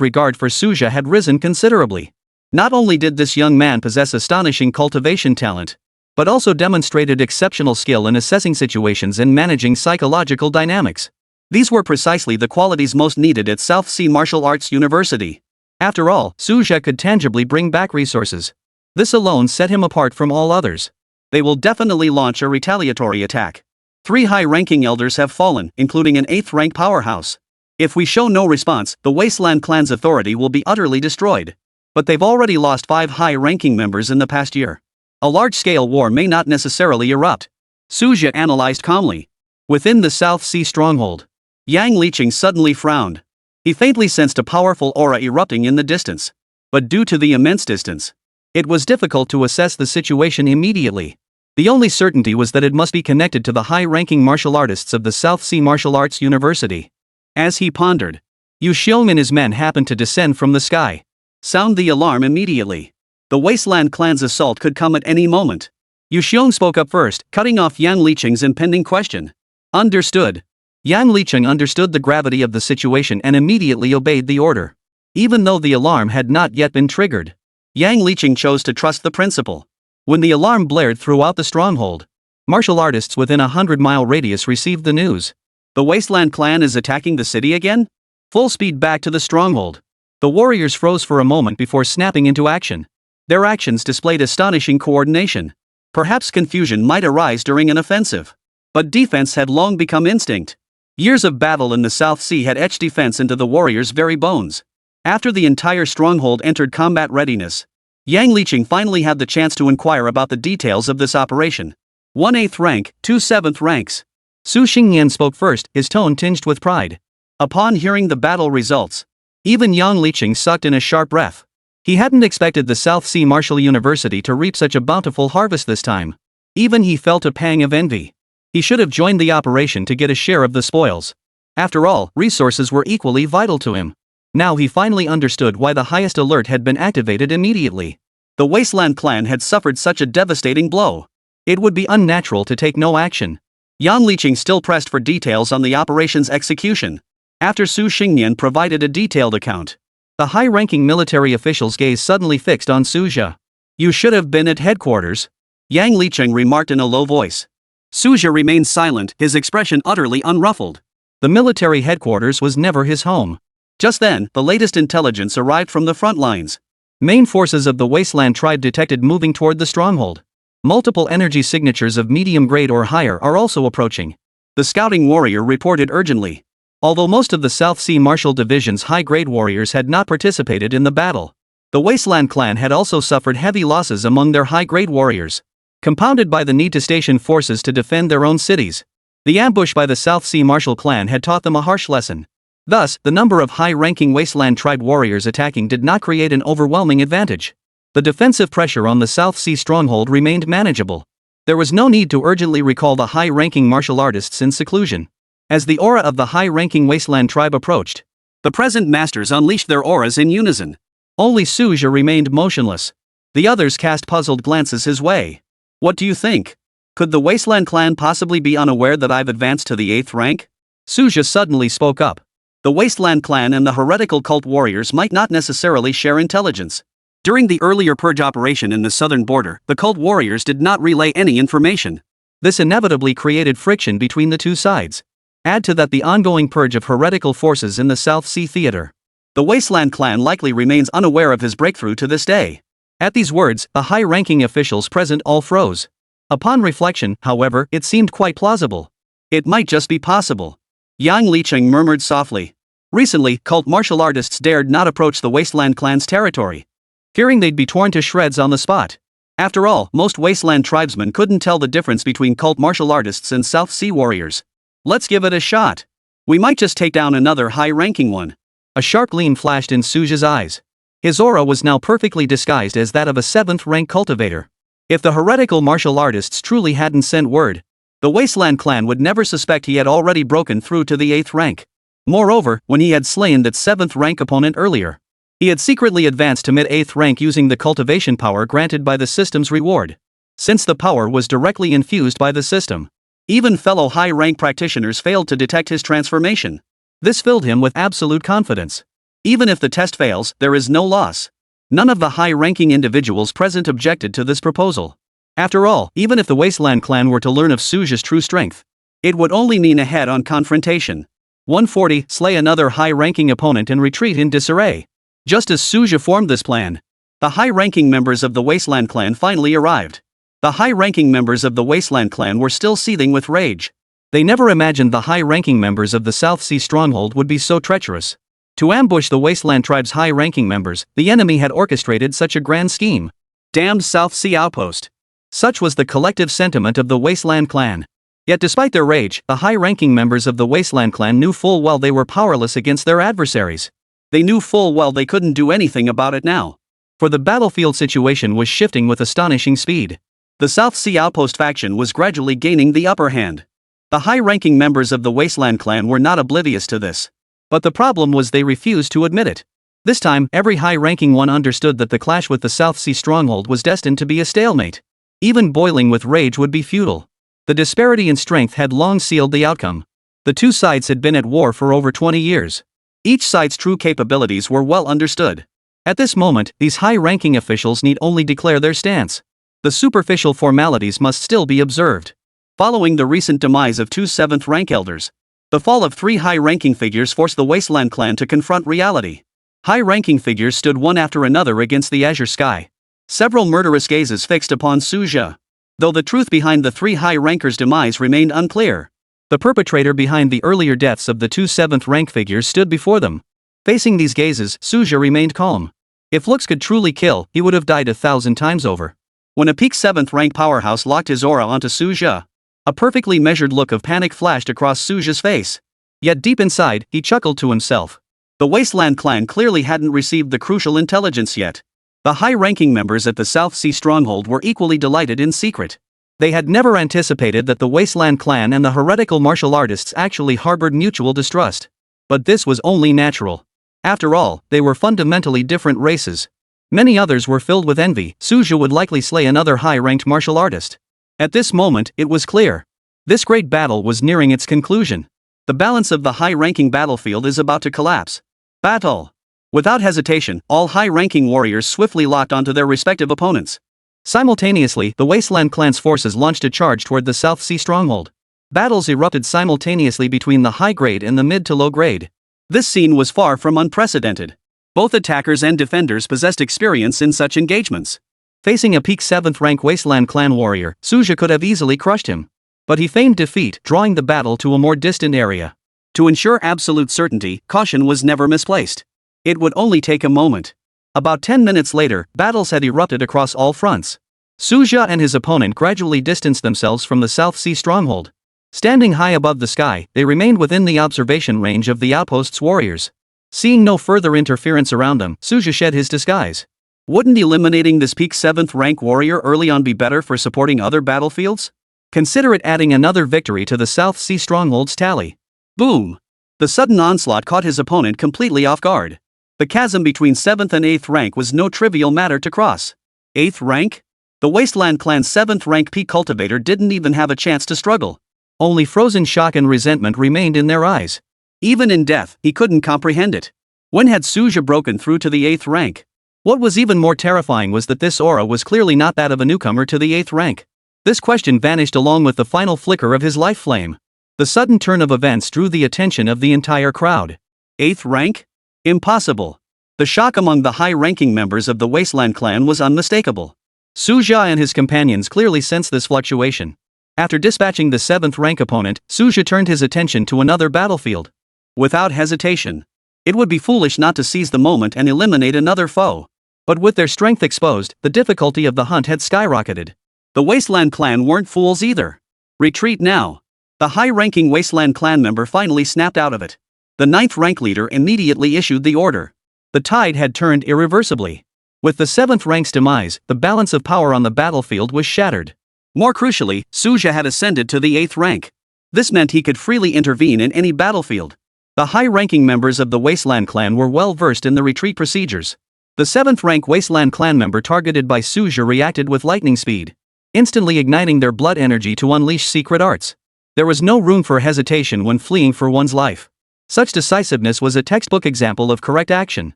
regard for Suja had risen considerably. Not only did this young man possess astonishing cultivation talent, but also demonstrated exceptional skill in assessing situations and managing psychological dynamics. These were precisely the qualities most needed at South Sea Martial Arts University. After all, Suja could tangibly bring back resources. This alone set him apart from all others. They will definitely launch a retaliatory attack. 3 high-ranking elders have fallen, including an 8th-rank powerhouse. If we show no response, the Wasteland clan's authority will be utterly destroyed. But they've already lost 5 high-ranking members in the past year. A large-scale war may not necessarily erupt. Suja analyzed calmly. Within the South Sea stronghold, Yang Liqing suddenly frowned. He faintly sensed a powerful aura erupting in the distance. But due to the immense distance, it was difficult to assess the situation immediately. The only certainty was that it must be connected to the high-ranking martial artists of the South Sea Martial Arts University. As he pondered, Yu Xiong and his men happened to descend from the sky. Sound the alarm immediately. The Wasteland clan's assault could come at any moment. Yu Xiong spoke up first, cutting off Yang Liqing's impending question. Understood. Yang Liqing understood the gravity of the situation and immediately obeyed the order. Even though the alarm had not yet been triggered, Yang Liqing chose to trust the principle. When the alarm blared throughout the stronghold, martial artists within a 100-mile radius received the news. The Wasteland clan is attacking the city again? Full speed back to the stronghold. The warriors froze for a moment before snapping into action. Their actions displayed astonishing coordination. Perhaps confusion might arise during an offensive. But defense had long become instinct. Years of battle in the South Sea had etched defense into the warriors' very bones. After the entire stronghold entered combat readiness, Yang Liqing finally had the chance to inquire about the details of this operation. 1 8th rank, 2 7th ranks. Su Xingyan spoke first, his tone tinged with pride. Upon hearing the battle results, even Yang Liqing sucked in a sharp breath. He hadn't expected the South Sea Martial University to reap such a bountiful harvest this time. Even he felt a pang of envy. He should have joined the operation to get a share of the spoils. After all, resources were equally vital to him. Now he finally understood why the highest alert had been activated immediately. The Wasteland clan had suffered such a devastating blow. It would be unnatural to take no action. Yang Liqing still pressed for details on the operation's execution. After Su Xingyan provided a detailed account, the high-ranking military official's gaze suddenly fixed on Suja. You should have been at headquarters, Yang Liqing remarked in a low voice. Suja remained silent, his expression utterly unruffled. The military headquarters was never his home. Just then, the latest intelligence arrived from the front lines. Main forces of the Wasteland tribe detected moving toward the stronghold. Multiple energy signatures of medium grade or higher are also approaching. The scouting warrior reported urgently. Although most of the South Sea Martial Division's high-grade warriors had not participated in the battle, the Wasteland clan had also suffered heavy losses among their high-grade warriors, compounded by the need to station forces to defend their own cities. The ambush by the South Sea Martial clan had taught them a harsh lesson. Thus, the number of high-ranking Wasteland tribe warriors attacking did not create an overwhelming advantage. The defensive pressure on the South Sea stronghold remained manageable. There was no need to urgently recall the high-ranking martial artists in seclusion. As the aura of the high-ranking Wasteland tribe approached, the present masters unleashed their auras in unison. Only Suja remained motionless. The others cast puzzled glances his way. What do you think? Could the Wasteland clan possibly be unaware that I've advanced to the 8th rank? Suja suddenly spoke up. The Wasteland clan and the heretical cult warriors might not necessarily share intelligence. During the earlier purge operation in the southern border, the cult warriors did not relay any information. This inevitably created friction between the two sides. Add to that the ongoing purge of heretical forces in the South Sea theater. The Wasteland clan likely remains unaware of his breakthrough to this day. At these words, the high-ranking officials present all froze. Upon reflection, however, it seemed quite plausible. It might just be possible. Yang Liqing murmured softly. Recently, cult martial artists dared not approach the Wasteland clan's territory, fearing they'd be torn to shreds on the spot. After all, most Wasteland tribesmen couldn't tell the difference between cult martial artists and South Sea warriors. Let's give it a shot. We might just take down another high-ranking one. A sharp gleam flashed in Suja's eyes. His aura was now perfectly disguised as that of a 7th-rank cultivator. If the heretical martial artists truly hadn't sent word, the Wasteland clan would never suspect he had already broken through to the 8th rank. Moreover, when he had slain that 7th-rank opponent earlier, he had secretly advanced to mid-8th rank using the cultivation power granted by the system's reward. Since the power was directly infused by the system, even fellow high-rank practitioners failed to detect his transformation. This filled him with absolute confidence. Even if the test fails, there is no loss. None of the high-ranking individuals present objected to this proposal. After all, even if the Wasteland clan were to learn of Suja's true strength, it would only mean a head-on confrontation. 140. Slay another high-ranking opponent and retreat in disarray. Just as Suja formed this plan, the high-ranking members of the Wasteland clan finally arrived. The high-ranking members of the Wasteland clan were still seething with rage. They never imagined the high-ranking members of the South Sea stronghold would be so treacherous. To ambush the Wasteland tribe's high-ranking members, the enemy had orchestrated such a grand scheme. Damned South Sea outpost. Such was the collective sentiment of the Wasteland clan. Yet despite their rage, the high-ranking members of the Wasteland clan knew full well they were powerless against their adversaries. They knew full well they couldn't do anything about it now. For the battlefield situation was shifting with astonishing speed. The South Sea outpost faction was gradually gaining the upper hand. The high-ranking members of the Wasteland clan were not oblivious to this. But the problem was they refused to admit it. This time, every high-ranking one understood that the clash with the South Sea stronghold was destined to be a stalemate. Even boiling with rage would be futile. The disparity in strength had long sealed the outcome. The two sides had been at war for over 20 years. Each side's true capabilities were well understood. At this moment, these high-ranking officials need only declare their stance. The superficial formalities must still be observed. Following the recent demise of two 7th rank elders, the fall of 3 high-ranking figures forced the Wasteland clan to confront reality. High-ranking figures stood one after another against the azure sky. Several murderous gazes fixed upon Suja. Though the truth behind the 3 high-rankers' demise remained unclear, the perpetrator behind the earlier deaths of the two 7th rank figures stood before them. Facing these gazes, Suja remained calm. If looks could truly kill, he would have died 1,000 times over. When a peak 7th rank powerhouse locked his aura onto Suja, a perfectly measured look of panic flashed across Suja's face. Yet deep inside, he chuckled to himself. The Wasteland clan clearly hadn't received the crucial intelligence yet. The high-ranking members at the South Sea stronghold were equally delighted in secret. They had never anticipated that the Wasteland clan and the heretical martial artists actually harbored mutual distrust. But this was only natural. After all, they were fundamentally different races. Many others were filled with envy. Suja would likely slay another high-ranked martial artist. At this moment, it was clear. This great battle was nearing its conclusion. The balance of the high-ranking battlefield is about to collapse. Battle! Without hesitation, all high-ranking warriors swiftly locked onto their respective opponents. Simultaneously, the Wasteland clan's forces launched a charge toward the South Sea stronghold. Battles erupted simultaneously between the high-grade and the mid to low-grade. This scene was far from unprecedented. Both attackers and defenders possessed experience in such engagements. Facing a peak 7th rank Wasteland clan warrior, Suja could have easily crushed him. But he feigned defeat, drawing the battle to a more distant area. To ensure absolute certainty, caution was never misplaced. It would only take a moment. About 10 minutes later, battles had erupted across all fronts. Suja and his opponent gradually distanced themselves from the South Sea stronghold. Standing high above the sky, they remained within the observation range of the outpost's warriors. Seeing no further interference around them, Suja shed his disguise. Wouldn't eliminating this peak 7th rank warrior early on be better for supporting other battlefields? Consider it adding another victory to the South Sea stronghold's tally. Boom! The sudden onslaught caught his opponent completely off guard. The chasm between 7th and 8th rank was no trivial matter to cross. 8th rank? The Wasteland clan's 7th rank peak cultivator didn't even have a chance to struggle. Only frozen shock and resentment remained in their eyes. Even in death, he couldn't comprehend it. When had Suja broken through to the 8th rank? What was even more terrifying was that this aura was clearly not that of a newcomer to the 8th rank. This question vanished along with the final flicker of his life flame. The sudden turn of events drew the attention of the entire crowd. 8th rank? Impossible. The shock among the high-ranking members of the Wasteland clan was unmistakable. Suja and his companions clearly sensed this fluctuation. After dispatching the 7th rank opponent, Suja turned his attention to another battlefield. Without hesitation. It would be foolish not to seize the moment and eliminate another foe. But with their strength exposed, the difficulty of the hunt had skyrocketed. The Wasteland clan weren't fools either. Retreat now. The high-ranking Wasteland clan member finally snapped out of it. The 9th rank leader immediately issued the order. The tide had turned irreversibly. With the 7th rank's demise, the balance of power on the battlefield was shattered. More crucially, Suja had ascended to the 8th rank. This meant he could freely intervene in any battlefield. The high-ranking members of the Wasteland clan were well versed in the retreat procedures. The 7th rank Wasteland clan member targeted by Suja reacted with lightning speed, instantly igniting their blood energy to unleash secret arts. There was no room for hesitation when fleeing for one's life. Such decisiveness was a textbook example of correct action.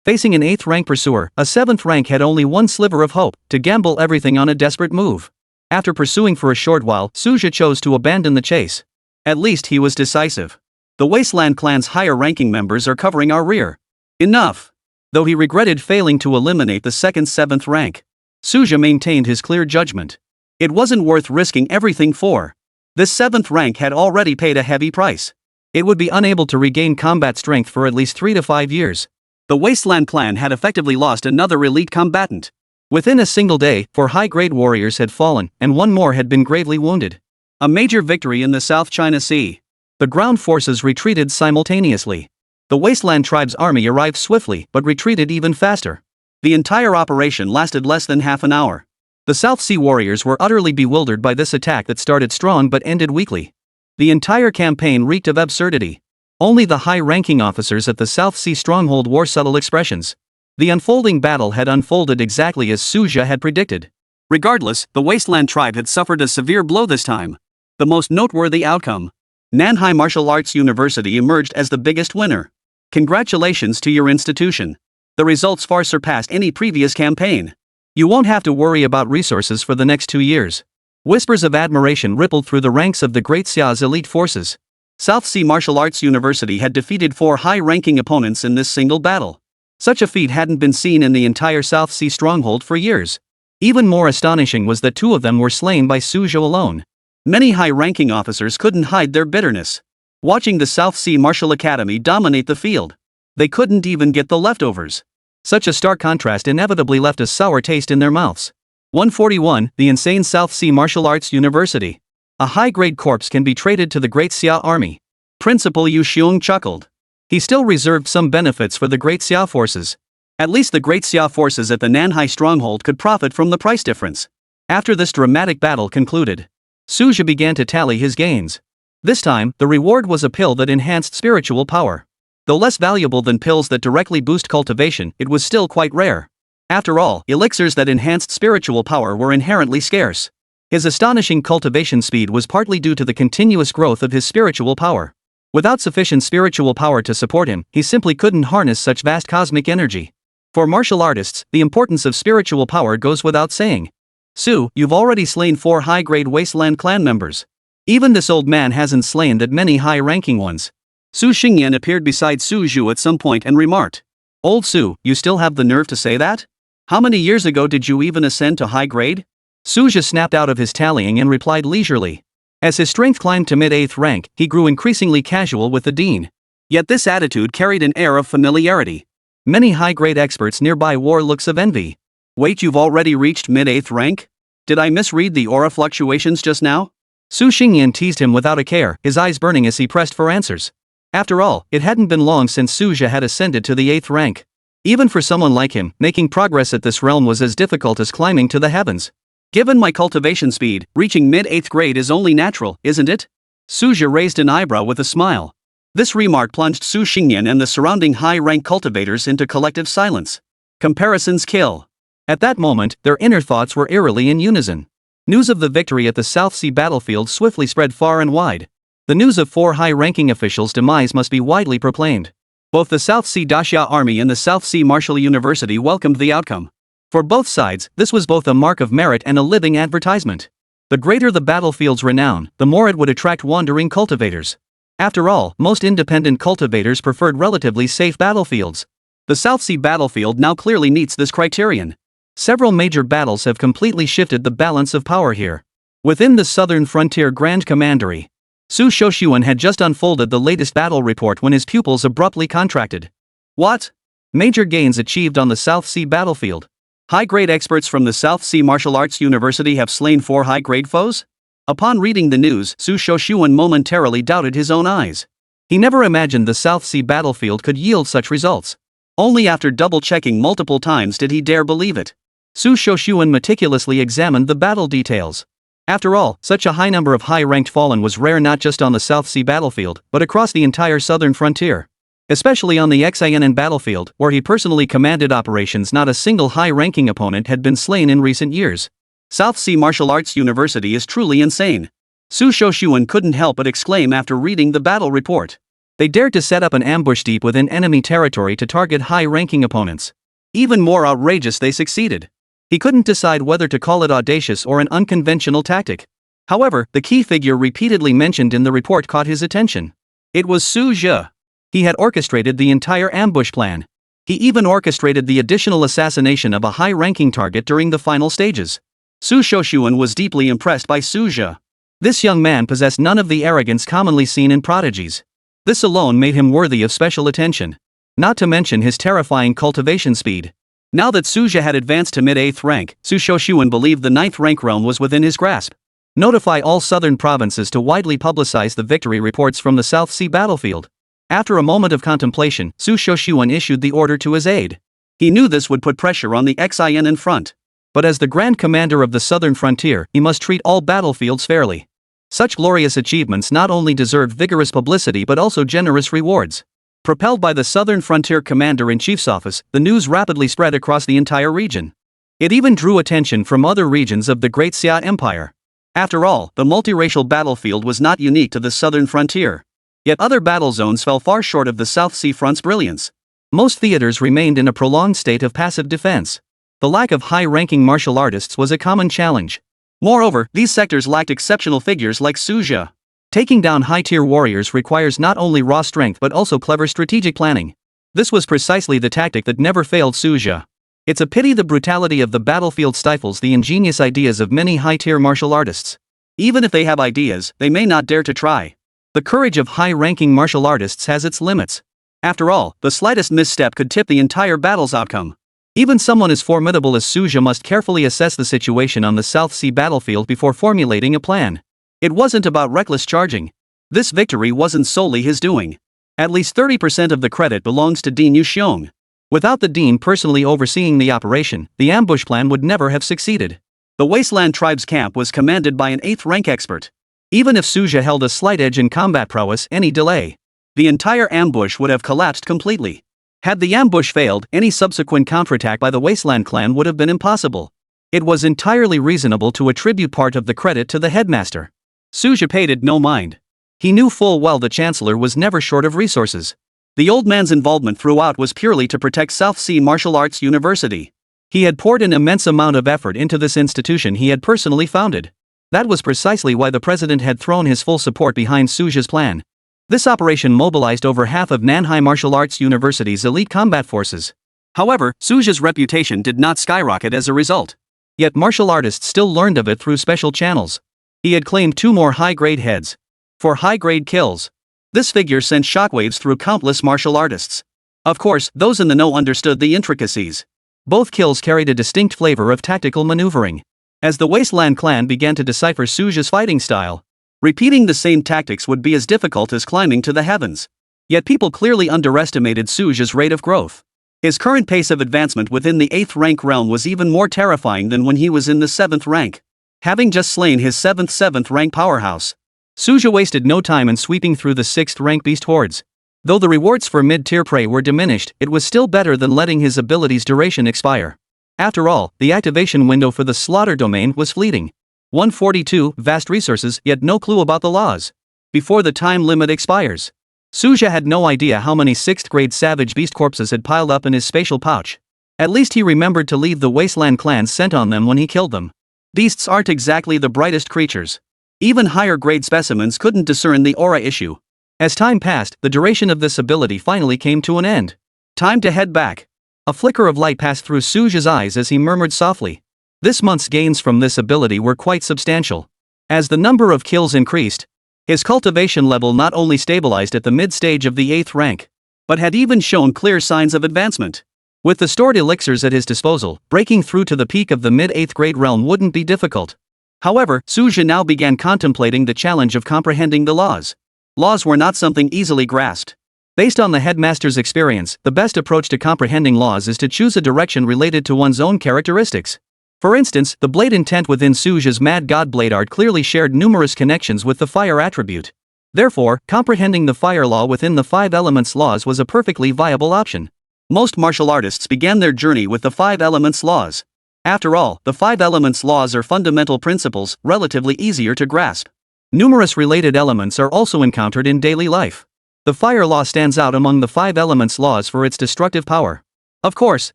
Facing an 8th rank pursuer, a 7th rank had only one sliver of hope: to gamble everything on a desperate move. After pursuing for a short while, Suja chose to abandon the chase. At least he was decisive. The Wasteland clan's higher-ranking members are covering our rear. Enough! Though he regretted failing to eliminate the 2nd 7th rank, Suja maintained his clear judgment. It wasn't worth risking everything for. This 7th rank had already paid a heavy price. It would be unable to regain combat strength for at least 3 to 5 years. The Wasteland clan had effectively lost another elite combatant. Within a single day, 4 high-grade warriors had fallen, and 1 more had been gravely wounded. A major victory in the South China Sea. The ground forces retreated simultaneously. The Wasteland tribe's army arrived swiftly but retreated even faster. The entire operation lasted less than half an hour. The South Sea warriors were utterly bewildered by this attack that started strong but ended weakly. The entire campaign reeked of absurdity. Only the high-ranking officers at the South Sea stronghold wore subtle expressions. The unfolding battle had unfolded exactly as Suja had predicted. Regardless, the Wasteland tribe had suffered a severe blow this time. The most noteworthy outcome: Nanhai Martial Arts University emerged as the biggest winner. Congratulations to your institution. The results far surpassed any previous campaign. You won't have to worry about resources for the next 2 years. Whispers of admiration rippled through the ranks of the Great Xia's elite forces. South Sea Martial Arts University had defeated 4 high-ranking opponents in this single battle. Such a feat hadn't been seen in the entire South Sea stronghold for years. Even more astonishing was that 2 of them were slain by Suja alone. Many high-ranking officers couldn't hide their bitterness. Watching the South Sea Martial Academy dominate the field, they couldn't even get the leftovers. Such a stark contrast inevitably left a sour taste in their mouths. 141. The insane South Sea Martial Arts University. A high-grade corpse can be traded to the Great Xia army. Principal Yu Xiong chuckled. He still reserved some benefits for the Great Xia forces. At least the Great Xia forces at the Nanhai stronghold could profit from the price difference. After this dramatic battle concluded, Suja began to tally his gains. This time, the reward was a pill that enhanced spiritual power. Though less valuable than pills that directly boost cultivation, it was still quite rare. After all, elixirs that enhanced spiritual power were inherently scarce. His astonishing cultivation speed was partly due to the continuous growth of his spiritual power. Without sufficient spiritual power to support him, he simply couldn't harness such vast cosmic energy. For martial artists, the importance of spiritual power goes without saying. Su, you've already slain 4 high-grade Wasteland clan members. Even this old man hasn't slain that many high-ranking ones. Su Xingyan appeared beside Su Zhu at some point and remarked, "Old Su, you still have the nerve to say that? How many years ago did you even ascend to high grade?" Suja snapped out of his tallying and replied leisurely. As his strength climbed to mid-8th rank, he grew increasingly casual with the dean. Yet this attitude carried an air of familiarity. Many high-grade experts nearby wore looks of envy. "Wait, you've already reached mid-8th rank? Did I misread the aura fluctuations just now?" Su Xingyan teased him without a care, his eyes burning as he pressed for answers. After all, it hadn't been long since Suja had ascended to the 8th rank. Even for someone like him, making progress at this realm was as difficult as climbing to the heavens. "Given my cultivation speed, reaching mid-8th grade is only natural, isn't it?" Suja raised an eyebrow with a smile. This remark plunged Su Xingyan and the surrounding high-rank cultivators into collective silence. Comparisons kill. At that moment, their inner thoughts were eerily in unison. News of the victory at the South Sea battlefield swiftly spread far and wide. The news of 4 high-ranking officials' demise must be widely proclaimed. Both the South Sea Daxia Army and the South Sea Martial University welcomed the outcome. For both sides, this was both a mark of merit and a living advertisement. The greater the battlefield's renown, the more it would attract wandering cultivators. After all, most independent cultivators preferred relatively safe battlefields. The South Sea battlefield now clearly meets this criterion. Several major battles have completely shifted the balance of power here. Within the southern frontier Grand Commandery, Su Shoshuan had just unfolded the latest battle report when his pupils abruptly contracted. What? Major gains achieved on the South Sea battlefield. High-grade experts from the South Sea Martial Arts University have slain 4 high-grade foes? Upon reading the news, Su Shoshuan momentarily doubted his own eyes. He never imagined the South Sea battlefield could yield such results. Only after double-checking multiple times did he dare believe it. Su Shoshuan meticulously examined the battle details. After all, such a high number of high-ranked fallen was rare not just on the South Sea battlefield, but across the entire southern frontier. Especially on the Xian battlefield, where he personally commanded operations, not a single high-ranking opponent had been slain in recent years. South Sea Martial Arts University is truly insane. Su Shoshuan couldn't help but exclaim after reading the battle report. They dared to set up an ambush deep within enemy territory to target high-ranking opponents. Even more outrageous, they succeeded. He couldn't decide whether to call it audacious or an unconventional tactic. However, the key figure repeatedly mentioned in the report caught his attention. It was Su Zhe. He had orchestrated the entire ambush plan. He even orchestrated the additional assassination of a high-ranking target during the final stages. Su Shoshuan was deeply impressed by Su Zhe. This young man possessed none of the arrogance commonly seen in prodigies. This alone made him worthy of special attention. Not to mention his terrifying cultivation speed. Now that Su Zhe had advanced to mid-8th rank, Su Shoshuan believed the 9th rank realm was within his grasp. Notify all southern provinces to widely publicize the victory reports from the South Sea battlefield. After a moment of contemplation, Su Shoshuan issued the order to his aide. He knew this would put pressure on the Xin in front. But as the Grand Commander of the southern frontier, he must treat all battlefields fairly. Such glorious achievements not only deserved vigorous publicity but also generous rewards. Propelled by the Southern Frontier Commander-in-Chief's office, the news rapidly spread across the entire region. It even drew attention from other regions of the Great Xia Empire. After all, the multiracial battlefield was not unique to the southern frontier. Yet other battle zones fell far short of the South Sea front's brilliance. Most theaters remained in a prolonged state of passive defense. The lack of high-ranking martial artists was a common challenge. Moreover, these sectors lacked exceptional figures like Su Zhe. Taking down high-tier warriors requires not only raw strength but also clever strategic planning. This was precisely the tactic that never failed Su Zhe. It's a pity the brutality of the battlefield stifles the ingenious ideas of many high-tier martial artists. Even if they have ideas, they may not dare to try. The courage of high-ranking martial artists has its limits. After all, the slightest misstep could tip the entire battle's outcome. Even someone as formidable as Su Zhe must carefully assess the situation on the South Sea battlefield before formulating a plan. It wasn't about reckless charging. This victory wasn't solely his doing. At least 30% of the credit belongs to Dean Yuxiong. Without the Dean personally overseeing the operation, the ambush plan would never have succeeded. The Wasteland tribe's camp was commanded by an 8th rank expert. Even if Su Zhe held a slight edge in combat prowess, any delay, the entire ambush would have collapsed completely. Had the ambush failed, any subsequent counterattack by the Wasteland clan would have been impossible. It was entirely reasonable to attribute part of the credit to the headmaster. Su Zhe paid it no mind. He knew full well the Chancellor was never short of resources. The old man's involvement throughout was purely to protect South Sea Martial Arts University. He had poured an immense amount of effort into this institution he had personally founded. That was precisely why the president had thrown his full support behind Su Zhe's plan. This operation mobilized over half of Nanhai Martial Arts University's elite combat forces. However, Su Zhe's reputation did not skyrocket as a result. Yet martial artists still learned of it through special channels. He had claimed 2 more high-grade heads. For high-grade kills. This figure sent shockwaves through countless martial artists. Of course, those in the know understood the intricacies. Both kills carried a distinct flavor of tactical maneuvering. As the Wasteland clan began to decipher Su Zhe's fighting style, repeating the same tactics would be as difficult as climbing to the heavens. Yet people clearly underestimated Su Zhe's rate of growth. His current pace of advancement within the 8th rank realm was even more terrifying than when he was in the 7th rank. Having just slain his 7th rank powerhouse, Su Zhe wasted no time in sweeping through the 6th rank beast hordes. Though the rewards for mid-tier prey were diminished, it was still better than letting his ability's duration expire. After all, the activation window for the slaughter domain was fleeting. 142, vast resources, yet no clue about the laws. Before the time limit expires. Su Zhe had no idea how many 6th grade savage beast corpses had piled up in his spatial pouch. At least he remembered to leave the Wasteland clan's scent on them when he killed them. Beasts aren't exactly the brightest creatures. Even higher grade specimens couldn't discern the aura issue. As time passed, the duration of this ability finally came to an end. Time to head back. A flicker of light passed through Su Zhe's eyes as he murmured softly. This month's gains from this ability were quite substantial. As the number of kills increased, his cultivation level not only stabilized at the mid-stage of the 8th rank, but had even shown clear signs of advancement. With the stored elixirs at his disposal, breaking through to the peak of the mid-8th grade realm wouldn't be difficult. However, Su Zhe now began contemplating the challenge of comprehending the laws. Laws were not something easily grasped. Based on the headmaster's experience, the best approach to comprehending laws is to choose a direction related to one's own characteristics. For instance, the blade intent within Su Zhe's Mad God Blade art clearly shared numerous connections with the fire attribute. Therefore, comprehending the fire law within the 5 elements laws was a perfectly viable option. Most martial artists began their journey with the 5 elements laws. After all, the 5 elements laws are fundamental principles, relatively easier to grasp. Numerous related elements are also encountered in daily life. The fire law stands out among the 5 elements laws for its destructive power. Of course,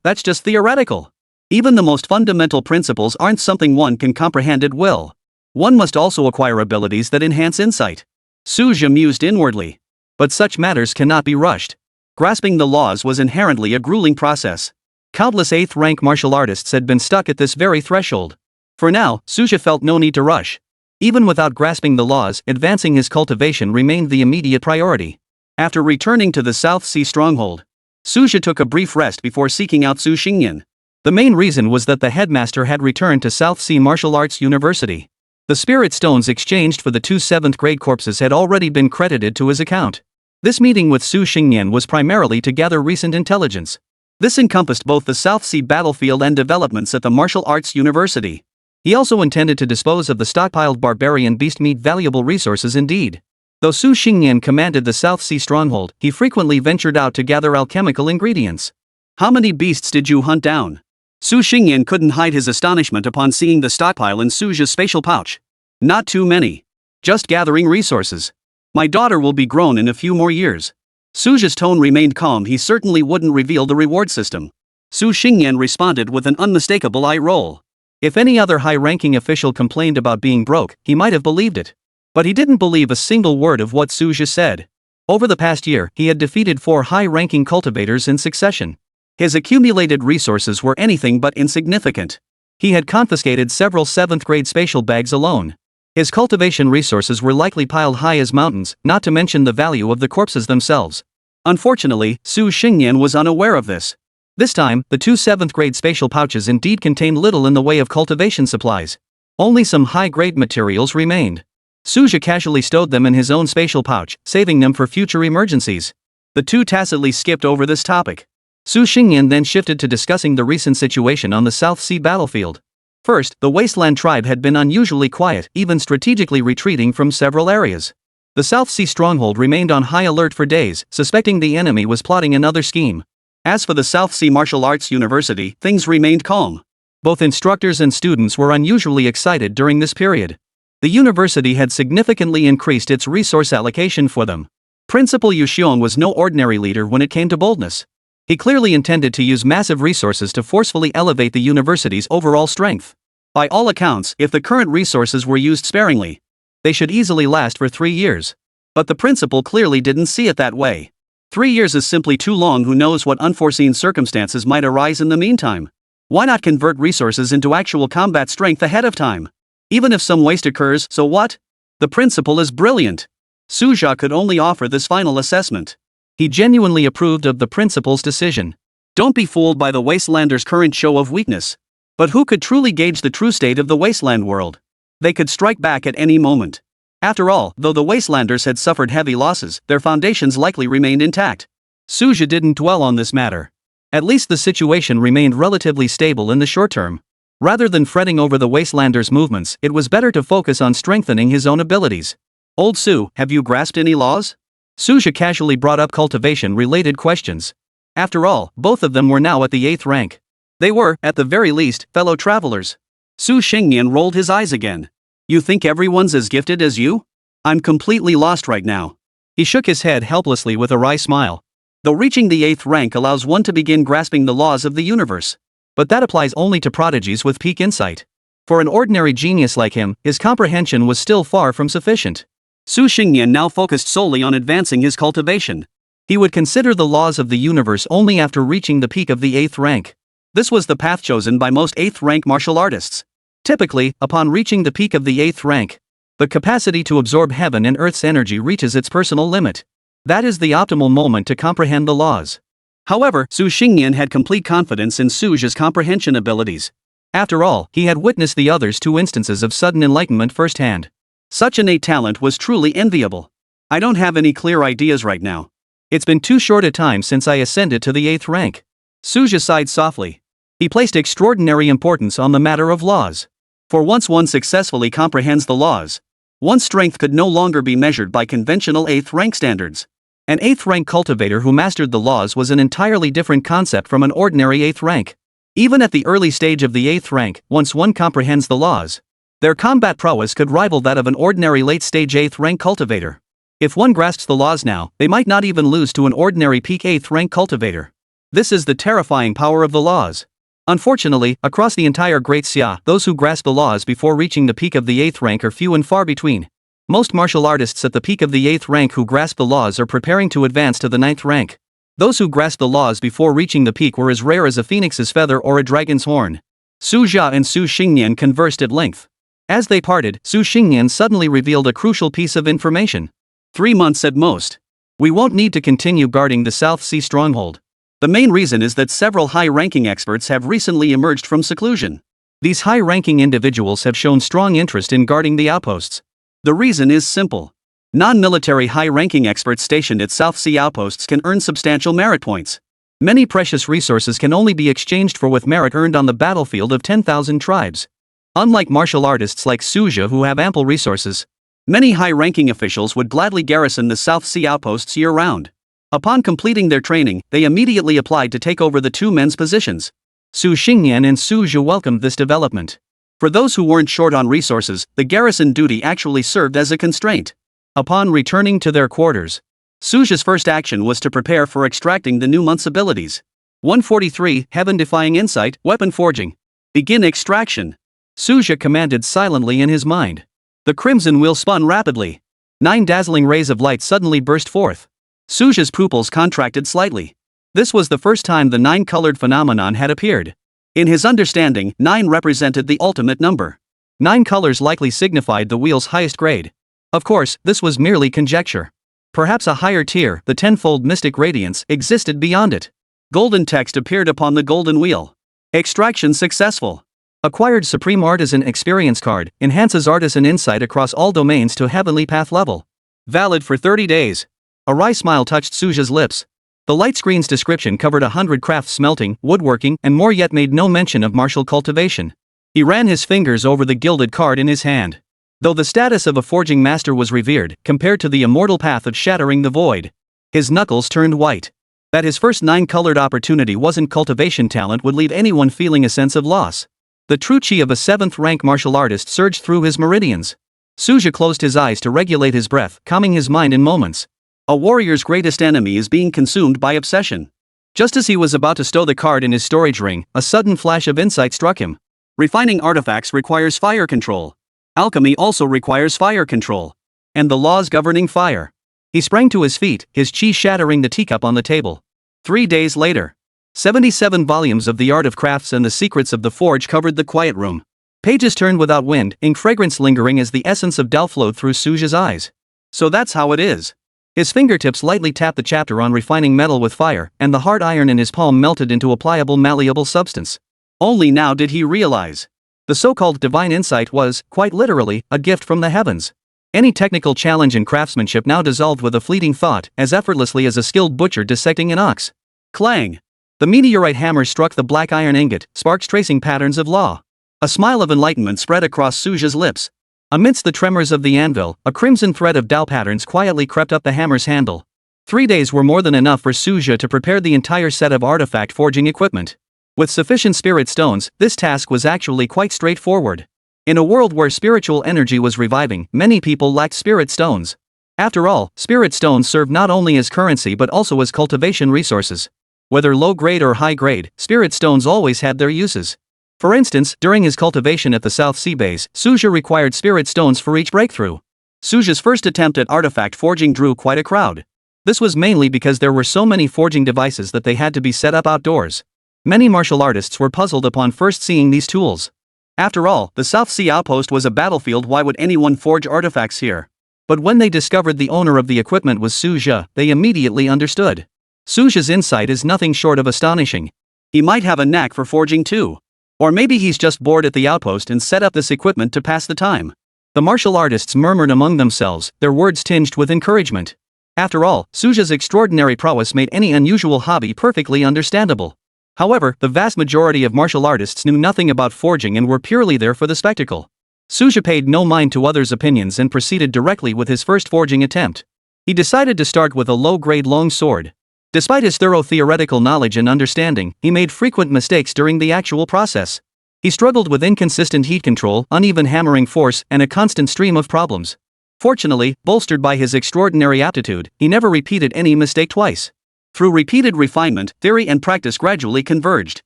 that's just theoretical. Even the most fundamental principles aren't something one can comprehend at will. One must also acquire abilities that enhance insight. Suja mused inwardly. But such matters cannot be rushed. Grasping the laws was inherently a grueling process. Countless 8th rank martial artists had been stuck at this very threshold. For now, Suja felt no need to rush. Even without grasping the laws, advancing his cultivation remained the immediate priority. After returning to the South Sea stronghold, Suja took a brief rest before seeking out Su Xingyan. The main reason was that the headmaster had returned to South Sea Martial Arts University. The spirit stones exchanged for the 2 7th grade corpses had already been credited to his account. This meeting with Su Xingyan was primarily to gather recent intelligence. This encompassed both the South Sea battlefield and developments at the Martial Arts University. He also intended to dispose of the stockpiled barbarian beast meat, valuable resources indeed. Though Su Xingyan commanded the South Sea stronghold, he frequently ventured out to gather alchemical ingredients. How many beasts did you hunt down? Su Xingyan couldn't hide his astonishment upon seeing the stockpile in Suja's spatial pouch. Not too many. Just gathering resources. My daughter will be grown in a few more years. Suja's tone remained calm. He certainly wouldn't reveal the reward system. Su Xingyan responded with an unmistakable eye roll. If any other high-ranking official complained about being broke, he might have believed it. But he didn't believe a single word of what Suja said. Over the past year, he had defeated 4 high-ranking cultivators in succession. His accumulated resources were anything but insignificant. He had confiscated several 7th grade spatial bags alone. His cultivation resources were likely piled high as mountains, not to mention the value of the corpses themselves. Unfortunately, Su Xingyan was unaware of this. This time, the 2 7th grade spatial pouches indeed contained little in the way of cultivation supplies. Only some high-grade materials remained. Suja casually stowed them in his own spatial pouch, saving them for future emergencies. The two tacitly skipped over this topic. Su Xingyan then shifted to discussing the recent situation on the South Sea battlefield. First, the wasteland tribe had been unusually quiet, even strategically retreating from several areas. The South Sea stronghold remained on high alert for days, suspecting the enemy was plotting another scheme. As for the South Sea Martial Arts University, things remained calm. Both instructors and students were unusually excited during this period. The university had significantly increased its resource allocation for them. Principal Yu Xiong was no ordinary leader when it came to boldness. He clearly intended to use massive resources to forcefully elevate the university's overall strength. By all accounts, if the current resources were used sparingly, they should easily last for 3 years. But the principal clearly didn't see it that way. 3 years is simply too long. Who knows what unforeseen circumstances might arise in the meantime? Why not convert resources into actual combat strength ahead of time? Even if some waste occurs, so what? The principal is brilliant. Suja could only offer this final assessment. He genuinely approved of the principal's decision. Don't be fooled by the wastelanders' current show of weakness. But who could truly gauge the true state of the wasteland world? They could strike back at any moment. After all, though the wastelanders had suffered heavy losses, their foundations likely remained intact. Suja didn't dwell on this matter. At least the situation remained relatively stable in the short term. Rather than fretting over the wastelanders' movements, it was better to focus on strengthening his own abilities. Old Su, have you grasped any laws? Suja casually brought up cultivation-related questions. After all, both of them were now at the 8th rank. They were, at the very least, fellow travelers. Su Xingyan rolled his eyes again. You think everyone's as gifted as you? I'm completely lost right now. He shook his head helplessly with a wry smile. Though reaching the 8th rank allows one to begin grasping the laws of the universe. But that applies only to prodigies with peak insight. For an ordinary genius like him, his comprehension was still far from sufficient. Su Xingyan now focused solely on advancing his cultivation. He would consider the laws of the universe only after reaching the peak of the 8th rank. This was the path chosen by most 8th rank martial artists. Typically, upon reaching the peak of the 8th rank, the capacity to absorb heaven and earth's energy reaches its personal limit. That is the optimal moment to comprehend the laws. However, Su Xingyan had complete confidence in Suja's comprehension abilities. After all, he had witnessed the other's 2 instances of sudden enlightenment firsthand. Such innate talent was truly enviable. I don't have any clear ideas right now. It's been too short a time since I ascended to the 8th rank. Suja sighed softly. He placed extraordinary importance on the matter of laws. For once one successfully comprehends the laws, one's strength could no longer be measured by conventional 8th rank standards. An 8th rank cultivator who mastered the laws was an entirely different concept from an ordinary 8th rank. Even at the early stage of the 8th rank, once one comprehends the laws, their combat prowess could rival that of an ordinary late-stage 8th rank cultivator. If one grasps the laws now, they might not even lose to an ordinary peak 8th rank cultivator. This is the terrifying power of the laws. Unfortunately, across the entire Great Xia, those who grasp the laws before reaching the peak of the 8th rank are few and far between. Most martial artists at the peak of the 8th rank who grasp the laws are preparing to advance to the 9th rank. Those who grasp the laws before reaching the peak were as rare as a phoenix's feather or a dragon's horn. Su Jia and Su Xingnian conversed at length. As they parted, Su Xingnian suddenly revealed a crucial piece of information. 3 months at most. We won't need to continue guarding the South Sea stronghold. The main reason is that several high-ranking experts have recently emerged from seclusion. These high-ranking individuals have shown strong interest in guarding the outposts. The reason is simple. Non-military high-ranking experts stationed at South Sea outposts can earn substantial merit points. Many precious resources can only be exchanged for with merit earned on the battlefield of 10,000 tribes. Unlike martial artists like Su Jia who have ample resources, many high-ranking officials would gladly garrison the South Sea outposts year-round. Upon completing their training, they immediately applied to take over the two men's positions. Su Xingnian and Su Jia welcomed this development. For those who weren't short on resources, the garrison duty actually served as a constraint. Upon returning to their quarters, Su Jia's first action was to prepare for extracting the new month's abilities. 143, Heaven-Defying Insight, Weapon Forging. Begin extraction. Su Jia commanded silently in his mind. The crimson wheel spun rapidly. 9 dazzling rays of light suddenly burst forth. Su Jia's pupils contracted slightly. This was the first time the 9-colored phenomenon had appeared. In his understanding, 9 represented the ultimate number. 9 colors likely signified the wheel's highest grade. Of course, this was merely conjecture. Perhaps a higher tier, the tenfold mystic radiance, existed beyond it. Golden text appeared upon the golden wheel. Extraction successful. Acquired Supreme Artisan Experience card, enhances Artisan Insight across all domains to Heavenly Path level. Valid for 30 days. A wry smile touched Su Jia's lips. The light screen's description covered 100 crafts smelting, woodworking, and more yet made no mention of martial cultivation. He ran his fingers over the gilded card in his hand. Though the status of a forging master was revered, compared to the immortal path of shattering the void, his knuckles turned white. That his first 9-colored opportunity wasn't cultivation talent would leave anyone feeling a sense of loss. The true chi of a 7th-rank martial artist surged through his meridians. Su Jia closed his eyes to regulate his breath, calming his mind in moments. A warrior's greatest enemy is being consumed by obsession. Just as he was about to stow the card in his storage ring, a sudden flash of insight struck him. Refining artifacts requires fire control. Alchemy also requires fire control. And the laws governing fire. He sprang to his feet, his chi shattering the teacup on the table. 3 days later. 77 volumes of the art of crafts and the secrets of the forge covered the quiet room. Pages turned without wind, ink fragrance lingering as the essence of Dao flowed through Su Jia's eyes. So that's how it is. His fingertips lightly tapped the chapter on refining metal with fire, and the hard iron in his palm melted into a pliable, malleable substance. Only now did he realize. The so-called divine insight was, quite literally, a gift from the heavens. Any technical challenge in craftsmanship now dissolved with a fleeting thought, as effortlessly as a skilled butcher dissecting an ox. Clang! The meteorite hammer struck the black iron ingot, sparks tracing patterns of law. A smile of enlightenment spread across Su Jia's lips. Amidst the tremors of the anvil, a crimson thread of Dao patterns quietly crept up the hammer's handle. 3 days were more than enough for Su Jia to prepare the entire set of artifact forging equipment. With sufficient spirit stones, this task was actually quite straightforward. In a world where spiritual energy was reviving, many people lacked spirit stones. After all, spirit stones serve not only as currency but also as cultivation resources. Whether low-grade or high-grade, spirit stones always had their uses. For instance, during his cultivation at the South Sea base, Su Jia required spirit stones for each breakthrough. Su Jia's first attempt at artifact forging drew quite a crowd. This was mainly because there were so many forging devices that they had to be set up outdoors. Many martial artists were puzzled upon first seeing these tools. After all, the South Sea outpost was a battlefield. Why would anyone forge artifacts here? But when they discovered the owner of the equipment was Su Jia, they immediately understood. Su Jia's insight is nothing short of astonishing. He might have a knack for forging too. Or maybe he's just bored at the outpost and set up this equipment to pass the time. The martial artists murmured among themselves, their words tinged with encouragement. After all, Su Jia's extraordinary prowess made any unusual hobby perfectly understandable. However, the vast majority of martial artists knew nothing about forging and were purely there for the spectacle. Su Jia paid no mind to others' opinions and proceeded directly with his first forging attempt. He decided to start with a low-grade long sword. Despite his thorough theoretical knowledge and understanding, he made frequent mistakes during the actual process. He struggled with inconsistent heat control, uneven hammering force, and a constant stream of problems. Fortunately, bolstered by his extraordinary aptitude, he never repeated any mistake twice. Through repeated refinement, theory and practice gradually converged.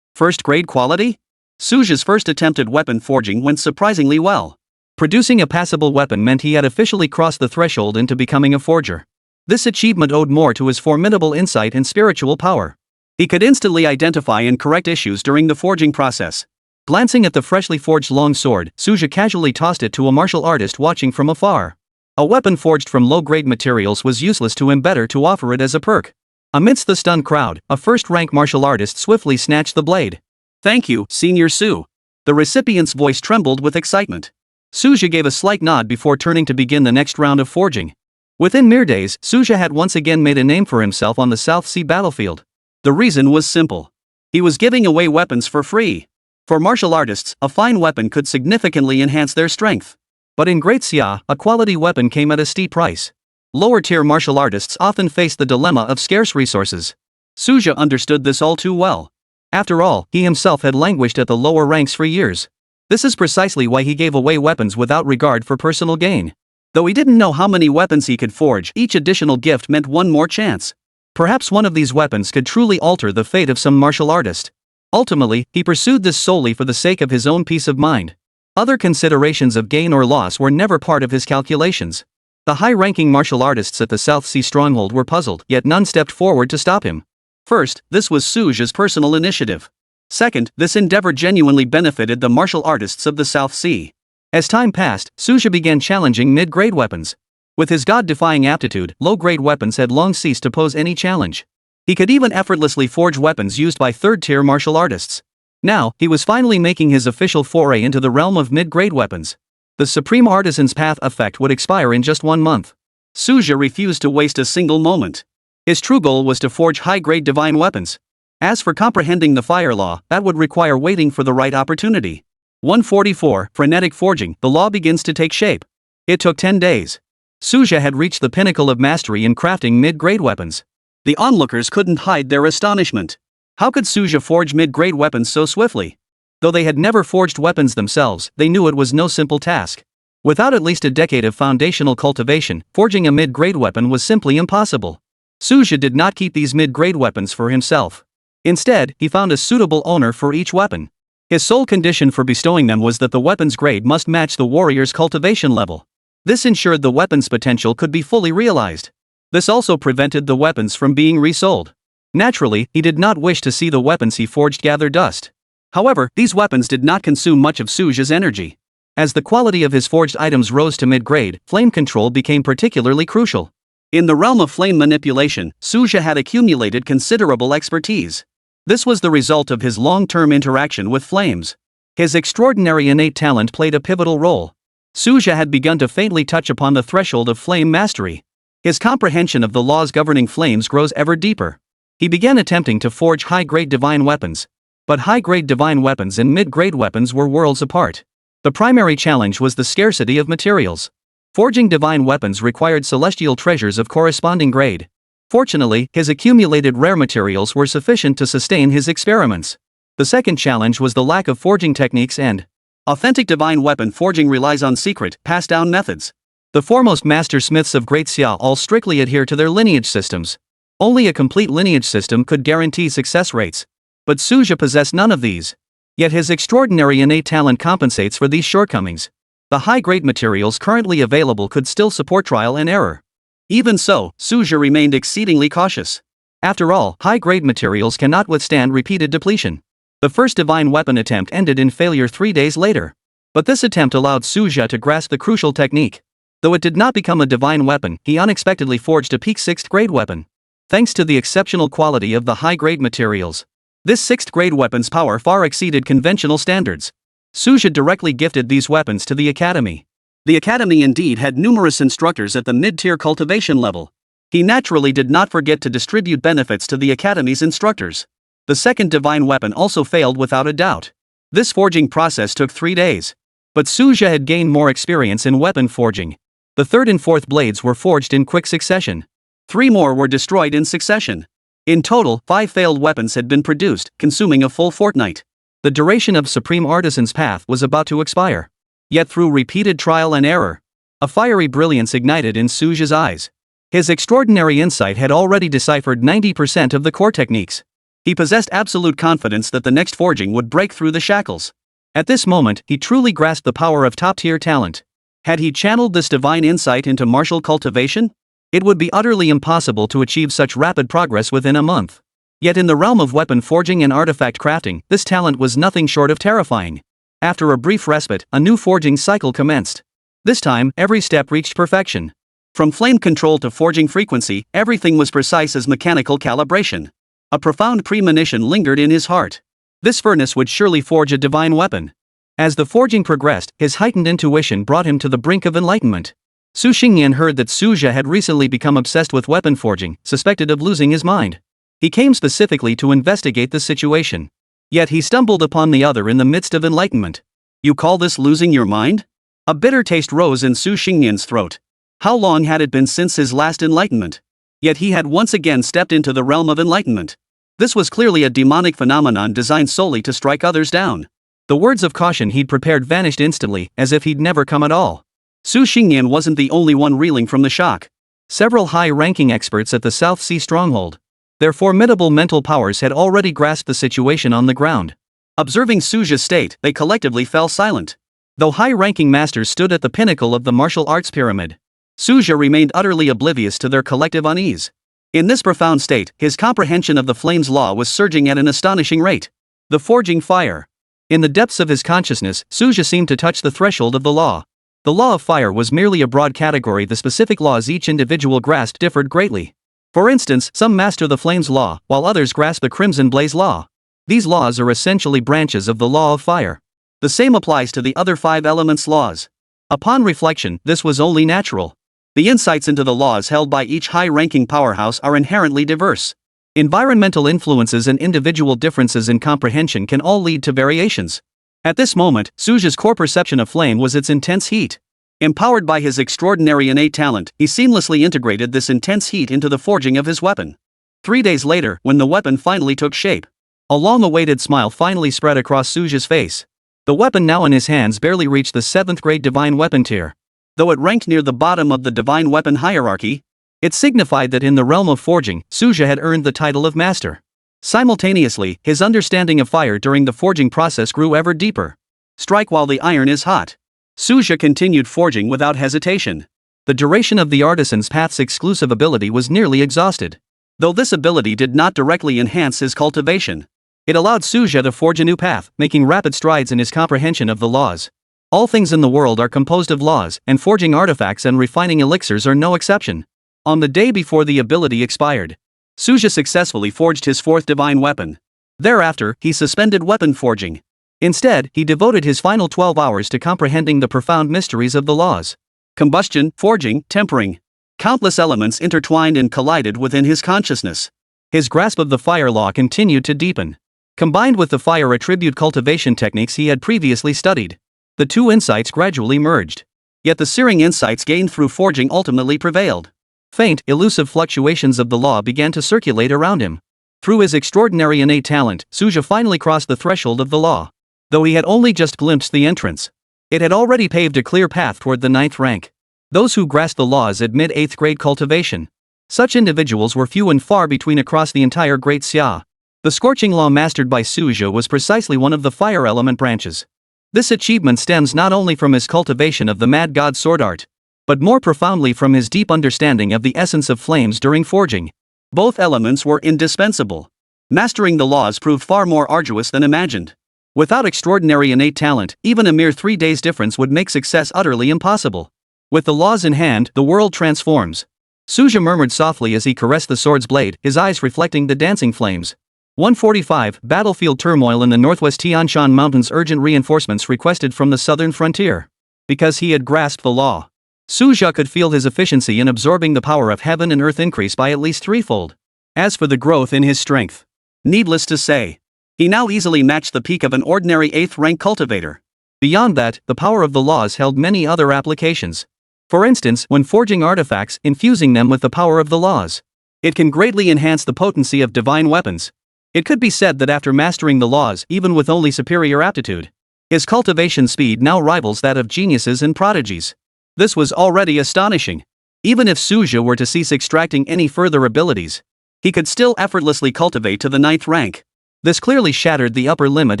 First grade quality? Suja's first attempt at weapon forging went surprisingly well. Producing a passable weapon meant he had officially crossed the threshold into becoming a forger. This achievement owed more to his formidable insight and spiritual power. He could instantly identify and correct issues during the forging process. Glancing at the freshly forged long sword, Suja casually tossed it to a martial artist watching from afar. A weapon forged from low-grade materials was useless to him, better to offer it as a perk. Amidst the stunned crowd, a first-rank martial artist swiftly snatched the blade. "Thank you, Senior Su." The recipient's voice trembled with excitement. Suja gave a slight nod before turning to begin the next round of forging. Within mere days, Suja had once again made a name for himself on the South Sea battlefield. The reason was simple. He was giving away weapons for free. For martial artists, a fine weapon could significantly enhance their strength. But in Great Xia, a quality weapon came at a steep price. Lower-tier martial artists often faced the dilemma of scarce resources. Suja understood this all too well. After all, he himself had languished at the lower ranks for years. This is precisely why he gave away weapons without regard for personal gain. Though he didn't know how many weapons he could forge, each additional gift meant one more chance. Perhaps one of these weapons could truly alter the fate of some martial artist. Ultimately, he pursued this solely for the sake of his own peace of mind. Other considerations of gain or loss were never part of his calculations. The high-ranking martial artists at the South Sea stronghold were puzzled, yet none stepped forward to stop him. First, this was Suja's personal initiative. Second, this endeavor genuinely benefited the martial artists of the South Sea. As time passed, Suja began challenging mid-grade weapons. With his god-defying aptitude, low-grade weapons had long ceased to pose any challenge. He could even effortlessly forge weapons used by third-tier martial artists. Now, he was finally making his official foray into the realm of mid-grade weapons. The Supreme Artisan's Path effect would expire in just 1 month. Suja refused to waste a single moment. His true goal was to forge high-grade divine weapons. As for comprehending the fire law, that would require waiting for the right opportunity. 144, Frenetic Forging, the law begins to take shape. It took 10 days. Suja had reached the pinnacle of mastery in crafting mid-grade weapons. The onlookers couldn't hide their astonishment. How could Suja forge mid-grade weapons so swiftly? Though they had never forged weapons themselves, they knew it was no simple task. Without at least a decade of foundational cultivation, forging a mid-grade weapon was simply impossible. Suja did not keep these mid-grade weapons for himself. Instead, he found a suitable owner for each weapon. His sole condition for bestowing them was that the weapon's grade must match the warrior's cultivation level. This ensured the weapon's potential could be fully realized. This also prevented the weapons from being resold. Naturally, he did not wish to see the weapons he forged gather dust. However, these weapons did not consume much of Suja's energy. As the quality of his forged items rose to mid-grade, flame control became particularly crucial. In the realm of flame manipulation, Suja had accumulated considerable expertise. This was the result of his long-term interaction with flames. His extraordinary innate talent played a pivotal role. Suja had begun to faintly touch upon the threshold of flame mastery. His comprehension of the laws governing flames grows ever deeper. He began attempting to forge high-grade divine weapons. But high-grade divine weapons and mid-grade weapons were worlds apart. The primary challenge was the scarcity of materials. Forging divine weapons required celestial treasures of corresponding grade. Fortunately, his accumulated rare materials were sufficient to sustain his experiments. The second challenge was the lack of forging techniques and authentic divine weapon forging relies on secret, passed-down methods. The foremost master smiths of Great Xia all strictly adhere to their lineage systems. Only a complete lineage system could guarantee success rates. But Suja possessed none of these. Yet his extraordinary innate talent compensates for these shortcomings. The high-grade materials currently available could still support trial and error. Even so, Suja remained exceedingly cautious. After all, high-grade materials cannot withstand repeated depletion. The first divine weapon attempt ended in failure 3 days later. But this attempt allowed Suja to grasp the crucial technique. Though it did not become a divine weapon, he unexpectedly forged a peak 6th grade weapon. Thanks to the exceptional quality of the high-grade materials, this 6th grade weapon's power far exceeded conventional standards. Suja directly gifted these weapons to the academy. The academy indeed had numerous instructors at the mid-tier cultivation level. He naturally did not forget to distribute benefits to the academy's instructors. The second divine weapon also failed without a doubt. This forging process took 3 days. But Suja had gained more experience in weapon forging. The third and fourth blades were forged in quick succession. 3 more were destroyed in succession. In total, 5 failed weapons had been produced, consuming a full fortnight. The duration of Supreme Artisan's Path was about to expire. Yet through repeated trial and error, A fiery brilliance ignited in Suja's eyes. His extraordinary insight had already deciphered 90% of the core techniques. He possessed absolute confidence that the next forging would break through the shackles. At this moment, he truly grasped the power of top-tier talent. Had he channeled this divine insight into martial cultivation? It would be utterly impossible to achieve such rapid progress within a month. Yet in the realm of weapon forging and artifact crafting, this talent was nothing short of terrifying. After a brief respite, a new forging cycle commenced. This time, every step reached perfection. From flame control to forging frequency, everything was precise as mechanical calibration. A profound premonition lingered in his heart. This furnace would surely forge a divine weapon. As the forging progressed, his heightened intuition brought him to the brink of enlightenment. Su Xingyan heard that Suja had recently become obsessed with weapon forging, suspected of losing his mind. He came specifically to investigate the situation. Yet he stumbled upon the other in the midst of enlightenment. You call this losing your mind? A bitter taste rose in Su Xingyan's throat. How long had it been since his last enlightenment? Yet he had once again stepped into the realm of enlightenment. This was clearly a demonic phenomenon designed solely to strike others down. The words of caution he'd prepared vanished instantly, as if he'd never come at all. Su Xingyan wasn't the only one reeling from the shock. Several high-ranking experts at the South Sea stronghold. Their formidable mental powers had already grasped the situation on the ground. Observing Suja's state, they collectively fell silent. Though high-ranking masters stood at the pinnacle of the martial arts pyramid, Suja remained utterly oblivious to their collective unease. In this profound state, his comprehension of the flame's law was surging at an astonishing rate. The forging fire. In the depths of his consciousness, Suja seemed to touch the threshold of the law. The law of fire was merely a broad category. The specific laws each individual grasped differed greatly. For instance, some master the flame's law, while others grasp the crimson blaze law. These laws are essentially branches of the law of fire. The same applies to the other 5 elements laws. Upon reflection, this was only natural. The insights into the laws held by each high-ranking powerhouse are inherently diverse. Environmental influences and individual differences in comprehension can all lead to variations. At this moment, Suja's core perception of flame was its intense heat. Empowered by his extraordinary innate talent, he seamlessly integrated this intense heat into the forging of his weapon. 3 days later, when the weapon finally took shape, a long-awaited smile finally spread across Suja's face. The weapon now in his hands barely reached the 7th grade divine weapon tier. Though it ranked near the bottom of the divine weapon hierarchy, it signified that in the realm of forging, Suja had earned the title of master. Simultaneously, his understanding of fire during the forging process grew ever deeper. Strike while the iron is hot. Suja continued forging without hesitation. The duration of the artisan's path's exclusive ability was nearly exhausted. Though this ability did not directly enhance his cultivation, it allowed Suja to forge a new path, making rapid strides in his comprehension of the laws. All things in the world are composed of laws, and forging artifacts and refining elixirs are no exception. On the day before the ability expired, Suja successfully forged his 4th divine weapon. Thereafter, he suspended weapon forging. Instead, he devoted his final 12 hours to comprehending the profound mysteries of the laws. Combustion, forging, tempering. Countless elements intertwined and collided within his consciousness. His grasp of the fire law continued to deepen. Combined with the fire attribute cultivation techniques he had previously studied, the two insights gradually merged. Yet the searing insights gained through forging ultimately prevailed. Faint, elusive fluctuations of the law began to circulate around him. Through his extraordinary innate talent, Suja finally crossed the threshold of the law. Though he had only just glimpsed the entrance, it had already paved a clear path toward the 9th rank. Those who grasped the laws admit 8th grade cultivation. Such individuals were few and far between across the entire Great Xia. The scorching law mastered by Suja was precisely one of the fire element branches. This achievement stems not only from his cultivation of the Mad God sword art, but more profoundly from his deep understanding of the essence of flames during forging. Both elements were indispensable. Mastering the laws proved far more arduous than imagined. Without extraordinary innate talent, even a mere 3 days difference would make success utterly impossible. With the laws in hand, the world transforms. Suja murmured softly as he caressed the sword's blade, his eyes reflecting the dancing flames. 145, battlefield turmoil in the northwest Tian Shan Mountains. Urgent reinforcements requested from the southern frontier. Because he had grasped the law, Suja could feel his efficiency in absorbing the power of heaven and earth increase by at least threefold. As for the growth in his strength, needless to say, he now easily matched the peak of an ordinary 8th rank cultivator. Beyond that, the power of the laws held many other applications. For instance, when forging artifacts, infusing them with the power of the laws, it can greatly enhance the potency of divine weapons. It could be said that after mastering the laws, even with only superior aptitude, his cultivation speed now rivals that of geniuses and prodigies. This was already astonishing. Even if Suja were to cease extracting any further abilities, he could still effortlessly cultivate to the 9th rank. This clearly shattered the upper limit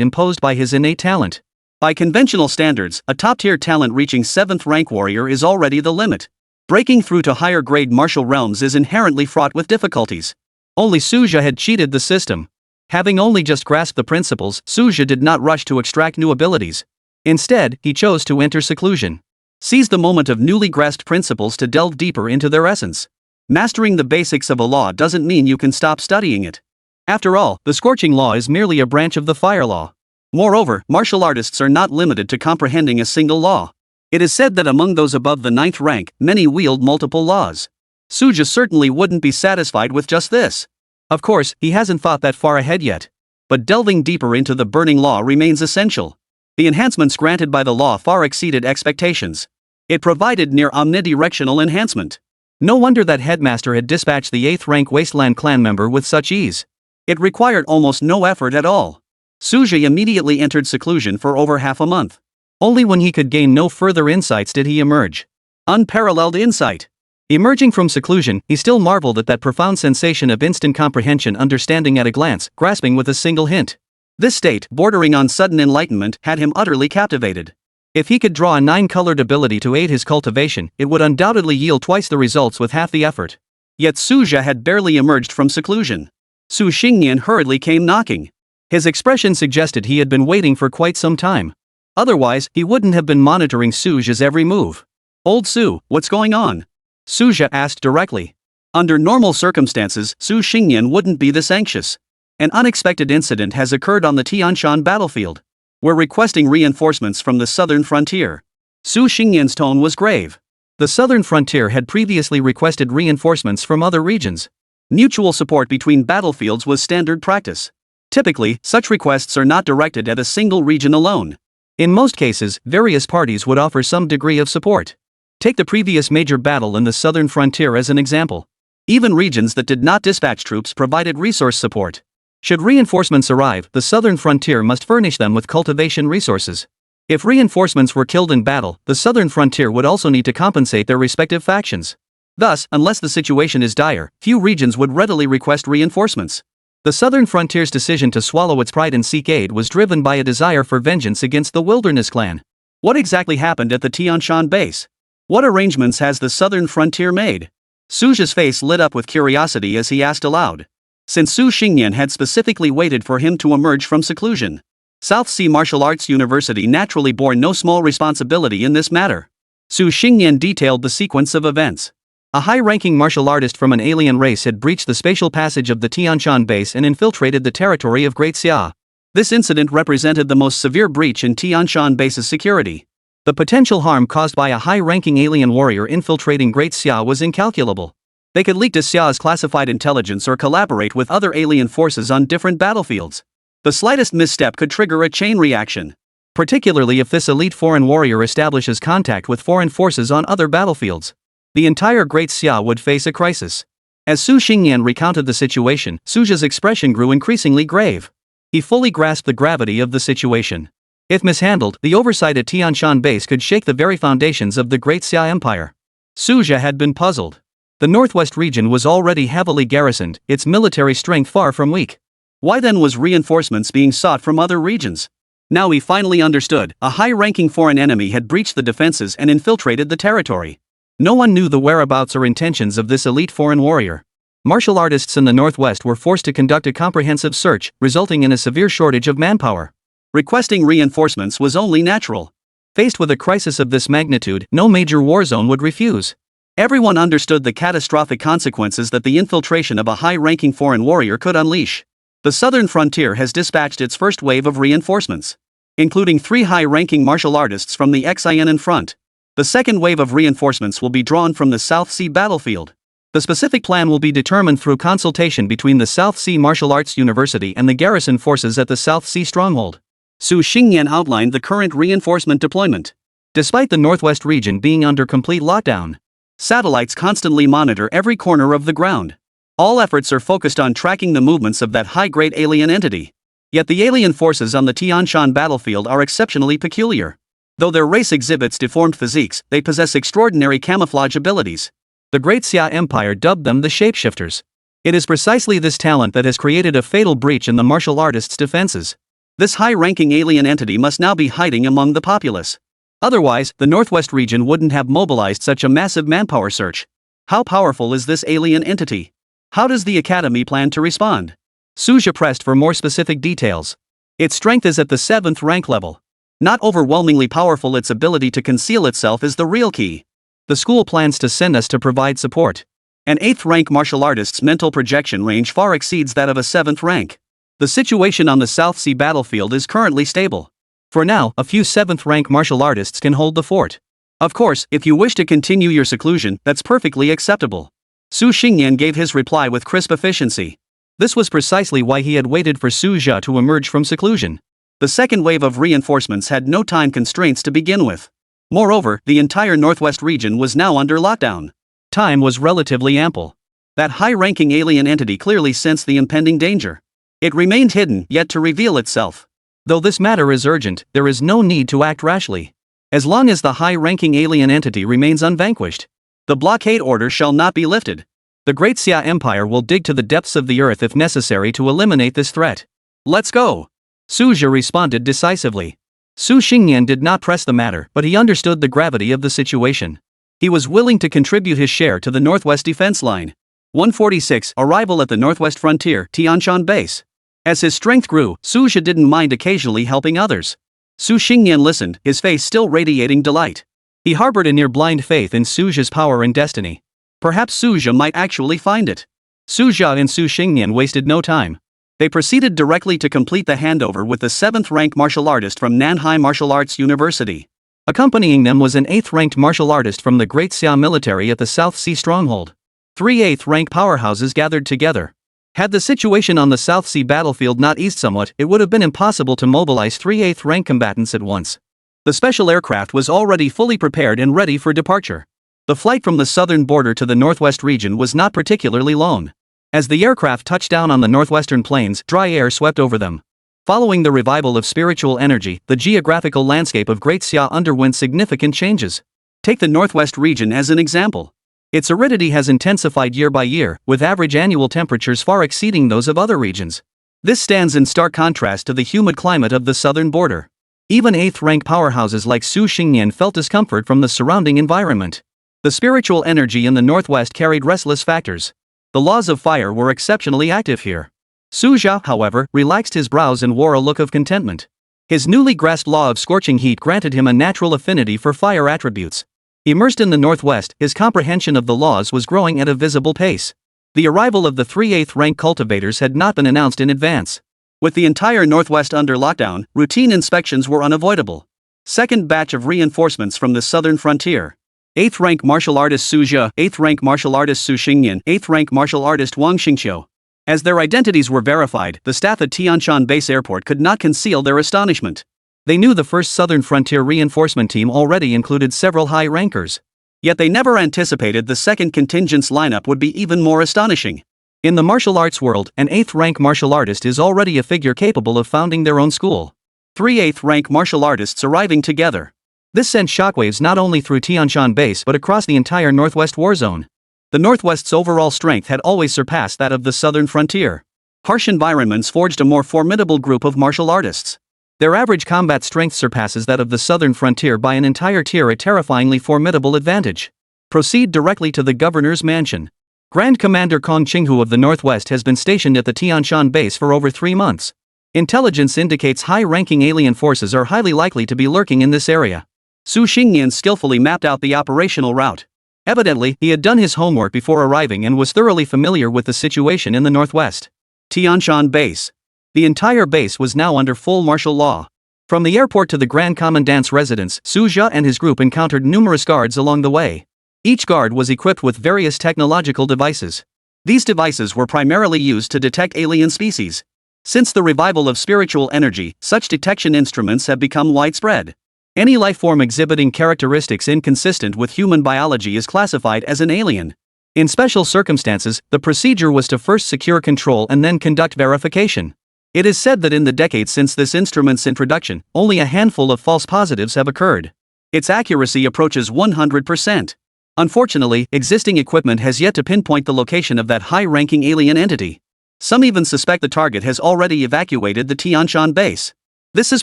imposed by his innate talent. By conventional standards, a top-tier talent reaching 7th rank warrior is already the limit. Breaking through to higher grade martial realms is inherently fraught with difficulties. Only Suja had cheated the system. Having only just grasped the principles, Suja did not rush to extract new abilities. Instead, he chose to enter seclusion. Seize the moment of newly grasped principles to delve deeper into their essence. Mastering the basics of a law doesn't mean you can stop studying it. After all, the scorching law is merely a branch of the fire law. Moreover, martial artists are not limited to comprehending a single law. It is said that among those above the 9th rank, many wield multiple laws. Suja certainly wouldn't be satisfied with just this. Of course, he hasn't thought that far ahead yet. But delving deeper into the burning law remains essential. The enhancements granted by the law far exceeded expectations. It provided near omnidirectional enhancement. No wonder that headmaster had dispatched the 8th rank wasteland clan member with such ease. It required almost no effort at all. Suja immediately entered seclusion for over half a month. Only when he could gain no further insights did he emerge. Unparalleled insight. Emerging from seclusion, he still marveled at that profound sensation of instant comprehension, understanding at a glance, grasping with a single hint. This state, bordering on sudden enlightenment, had him utterly captivated. If he could draw a 9-colored ability to aid his cultivation, it would undoubtedly yield twice the results with half the effort. Yet Suja had barely emerged from seclusion. Su Xingnian hurriedly came knocking. His expression suggested he had been waiting for quite some time. Otherwise, he wouldn't have been monitoring Suja's every move. "Old Su, what's going on?" Suja asked directly. Under normal circumstances, Su Xingnian wouldn't be this anxious. An unexpected incident has occurred on the Tianshan battlefield. We're requesting reinforcements from the southern frontier. Su Xingnian's tone was grave. The southern frontier had previously requested reinforcements from other regions. Mutual support between battlefields was standard practice. Typically, such requests are not directed at a single region alone. In most cases, various parties would offer some degree of support. Take the previous major battle in the southern frontier as an example. Even regions that did not dispatch troops provided resource support. Should reinforcements arrive, the southern frontier must furnish them with cultivation resources. If reinforcements were killed in battle, the southern frontier would also need to compensate their respective factions. Thus, unless the situation is dire, few regions would readily request reinforcements. The southern frontier's decision to swallow its pride and seek aid was driven by a desire for vengeance against the Wilderness clan. What exactly happened at the Tianshan base? What arrangements has the southern frontier made? Suja's face lit up with curiosity as he asked aloud. Since Su Xingnian had specifically waited for him to emerge from seclusion, South Sea Martial Arts University naturally bore no small responsibility in this matter. Su Xingnian detailed the sequence of events. A high-ranking martial artist from an alien race had breached the spatial passage of the Tianshan base and infiltrated the territory of Great Xia. This incident represented the most severe breach in Tianshan base's security. The potential harm caused by a high-ranking alien warrior infiltrating Great Xia was incalculable. They could leak to Xia's classified intelligence or collaborate with other alien forces on different battlefields. The slightest misstep could trigger a chain reaction. Particularly if this elite foreign warrior establishes contact with foreign forces on other battlefields. The entire Great Xia would face a crisis. As Su Xingnian recounted the situation, Suja's expression grew increasingly grave. He fully grasped the gravity of the situation. If mishandled, the oversight at Tianshan base could shake the very foundations of the Great Xia Empire. Suja had been puzzled. The northwest region was already heavily garrisoned, its military strength far from weak. Why then was reinforcements being sought from other regions? Now he finally understood. A high-ranking foreign enemy had breached the defenses and infiltrated the territory. No one knew the whereabouts or intentions of this elite foreign warrior. Martial artists in the northwest were forced to conduct a comprehensive search, resulting in a severe shortage of manpower. Requesting reinforcements was only natural. Faced with a crisis of this magnitude, no major war zone would refuse. Everyone understood the catastrophic consequences that the infiltration of a high-ranking foreign warrior could unleash. The southern frontier has dispatched its first wave of reinforcements, including 3 high-ranking martial artists from the Xianan front. The second wave of reinforcements will be drawn from the South Sea battlefield. The specific plan will be determined through consultation between the South Sea Martial Arts University and the garrison forces at the South Sea stronghold. Su Xingnian outlined the current reinforcement deployment. Despite the northwest region being under complete lockdown, satellites constantly monitor every corner of the ground. All efforts are focused on tracking the movements of that high-grade alien entity. Yet the alien forces on the Tianshan battlefield are exceptionally peculiar. Though their race exhibits deformed physiques, they possess extraordinary camouflage abilities. The Great Xia Empire dubbed them the Shapeshifters. It is precisely this talent that has created a fatal breach in the martial artists' defenses. This high-ranking alien entity must now be hiding among the populace. Otherwise, the Northwest region wouldn't have mobilized such a massive manpower search. How powerful is this alien entity? How does the Academy plan to respond? Suja pressed for more specific details. Its strength is at the 7th rank level. Not overwhelmingly powerful, its ability to conceal itself is the real key. The school plans to send us to provide support. An 8th rank martial artist's mental projection range far exceeds that of a 7th rank. The situation on the South Sea battlefield is currently stable. For now, a few 7th rank martial artists can hold the fort. Of course, if you wish to continue your seclusion, that's perfectly acceptable. Su Xingyan gave his reply with crisp efficiency. This was precisely why he had waited for Su Jia to emerge from seclusion. The second wave of reinforcements had no time constraints to begin with. Moreover, the entire Northwest region was now under lockdown. Time was relatively ample. That high-ranking alien entity clearly sensed the impending danger. It remained hidden, yet to reveal itself. Though this matter is urgent, there is no need to act rashly. As long as the high-ranking alien entity remains unvanquished, the blockade order shall not be lifted. The Great Xia Empire will dig to the depths of the earth if necessary to eliminate this threat. Let's go! Suja responded decisively. Su Xingyan did not press the matter, but he understood the gravity of the situation. He was willing to contribute his share to the Northwest defense line. 146 Arrival at the Northwest Frontier, Tianshan Base. As his strength grew, Suja didn't mind occasionally helping others. Su Xingyan listened, his face still radiating delight. He harbored a near-blind faith in Suja's power and destiny. Perhaps Suja might actually find it. Suja and Su Xingyan wasted no time. They proceeded directly to complete the handover with the 7th rank martial artist from Nanhai Martial Arts University. Accompanying them was an 8th ranked martial artist from the Great Xia military at the South Sea stronghold. 3 8th rank powerhouses gathered together. Had the situation on the South Sea battlefield not eased somewhat, it would have been impossible to mobilize 3 8th rank combatants at once. The special aircraft was already fully prepared and ready for departure. The flight from the southern border to the northwest region was not particularly long. As the aircraft touched down on the northwestern plains, dry air swept over them. Following the revival of spiritual energy, the geographical landscape of Great Xia underwent significant changes. Take the northwest region as an example. Its aridity has intensified year by year, with average annual temperatures far exceeding those of other regions. This stands in stark contrast to the humid climate of the southern border. Even 8th rank powerhouses like Su Xingyan felt discomfort from the surrounding environment. The spiritual energy in the northwest carried restless factors. The laws of fire were exceptionally active here. Su Jia, however, relaxed his brows and wore a look of contentment. His newly grasped law of scorching heat granted him a natural affinity for fire attributes. Immersed in the northwest, his comprehension of the laws was growing at a visible pace. The arrival of the 3 8th rank cultivators had not been announced in advance. With the entire northwest under lockdown, routine inspections were unavoidable. Second batch of reinforcements from the southern frontier. 8th rank martial artist Su Jia, 8th rank martial artist Su Xingyan, 8th rank martial artist Wang Xingqiu. As their identities were verified, the staff at Tianshan Base Airport could not conceal their astonishment. They knew the first Southern Frontier reinforcement team already included several high rankers. Yet they never anticipated the second contingent's lineup would be even more astonishing. In the martial arts world, an 8th rank martial artist is already a figure capable of founding their own school. 3 8th rank martial artists arriving together. This sent shockwaves not only through Tianshan Base but across the entire Northwest war zone. The Northwest's overall strength had always surpassed that of the Southern Frontier. Harsh environments forged a more formidable group of martial artists. Their average combat strength surpasses that of the Southern Frontier by an entire tier, a terrifyingly formidable advantage. Proceed directly to the governor's mansion. Grand Commander Kong Qinghu of the Northwest has been stationed at the Tianshan Base for over 3 months. Intelligence indicates high-ranking alien forces are highly likely to be lurking in this area. Su Xingyan skillfully mapped out the operational route. Evidently, he had done his homework before arriving and was thoroughly familiar with the situation in the northwest. Tianshan Base. The entire base was now under full martial law. From the airport to the Grand Commandant's residence, Su Jia and his group encountered numerous guards along the way. Each guard was equipped with various technological devices. These devices were primarily used to detect alien species. Since the revival of spiritual energy, such detection instruments have become widespread. Any life form exhibiting characteristics inconsistent with human biology is classified as an alien. In special circumstances, the procedure was to first secure control and then conduct verification. It is said that in the decades since this instrument's introduction, only a handful of false positives have occurred. Its accuracy approaches 100%. Unfortunately, existing equipment has yet to pinpoint the location of that high-ranking alien entity. Some even suspect the target has already evacuated the Tianshan base. This is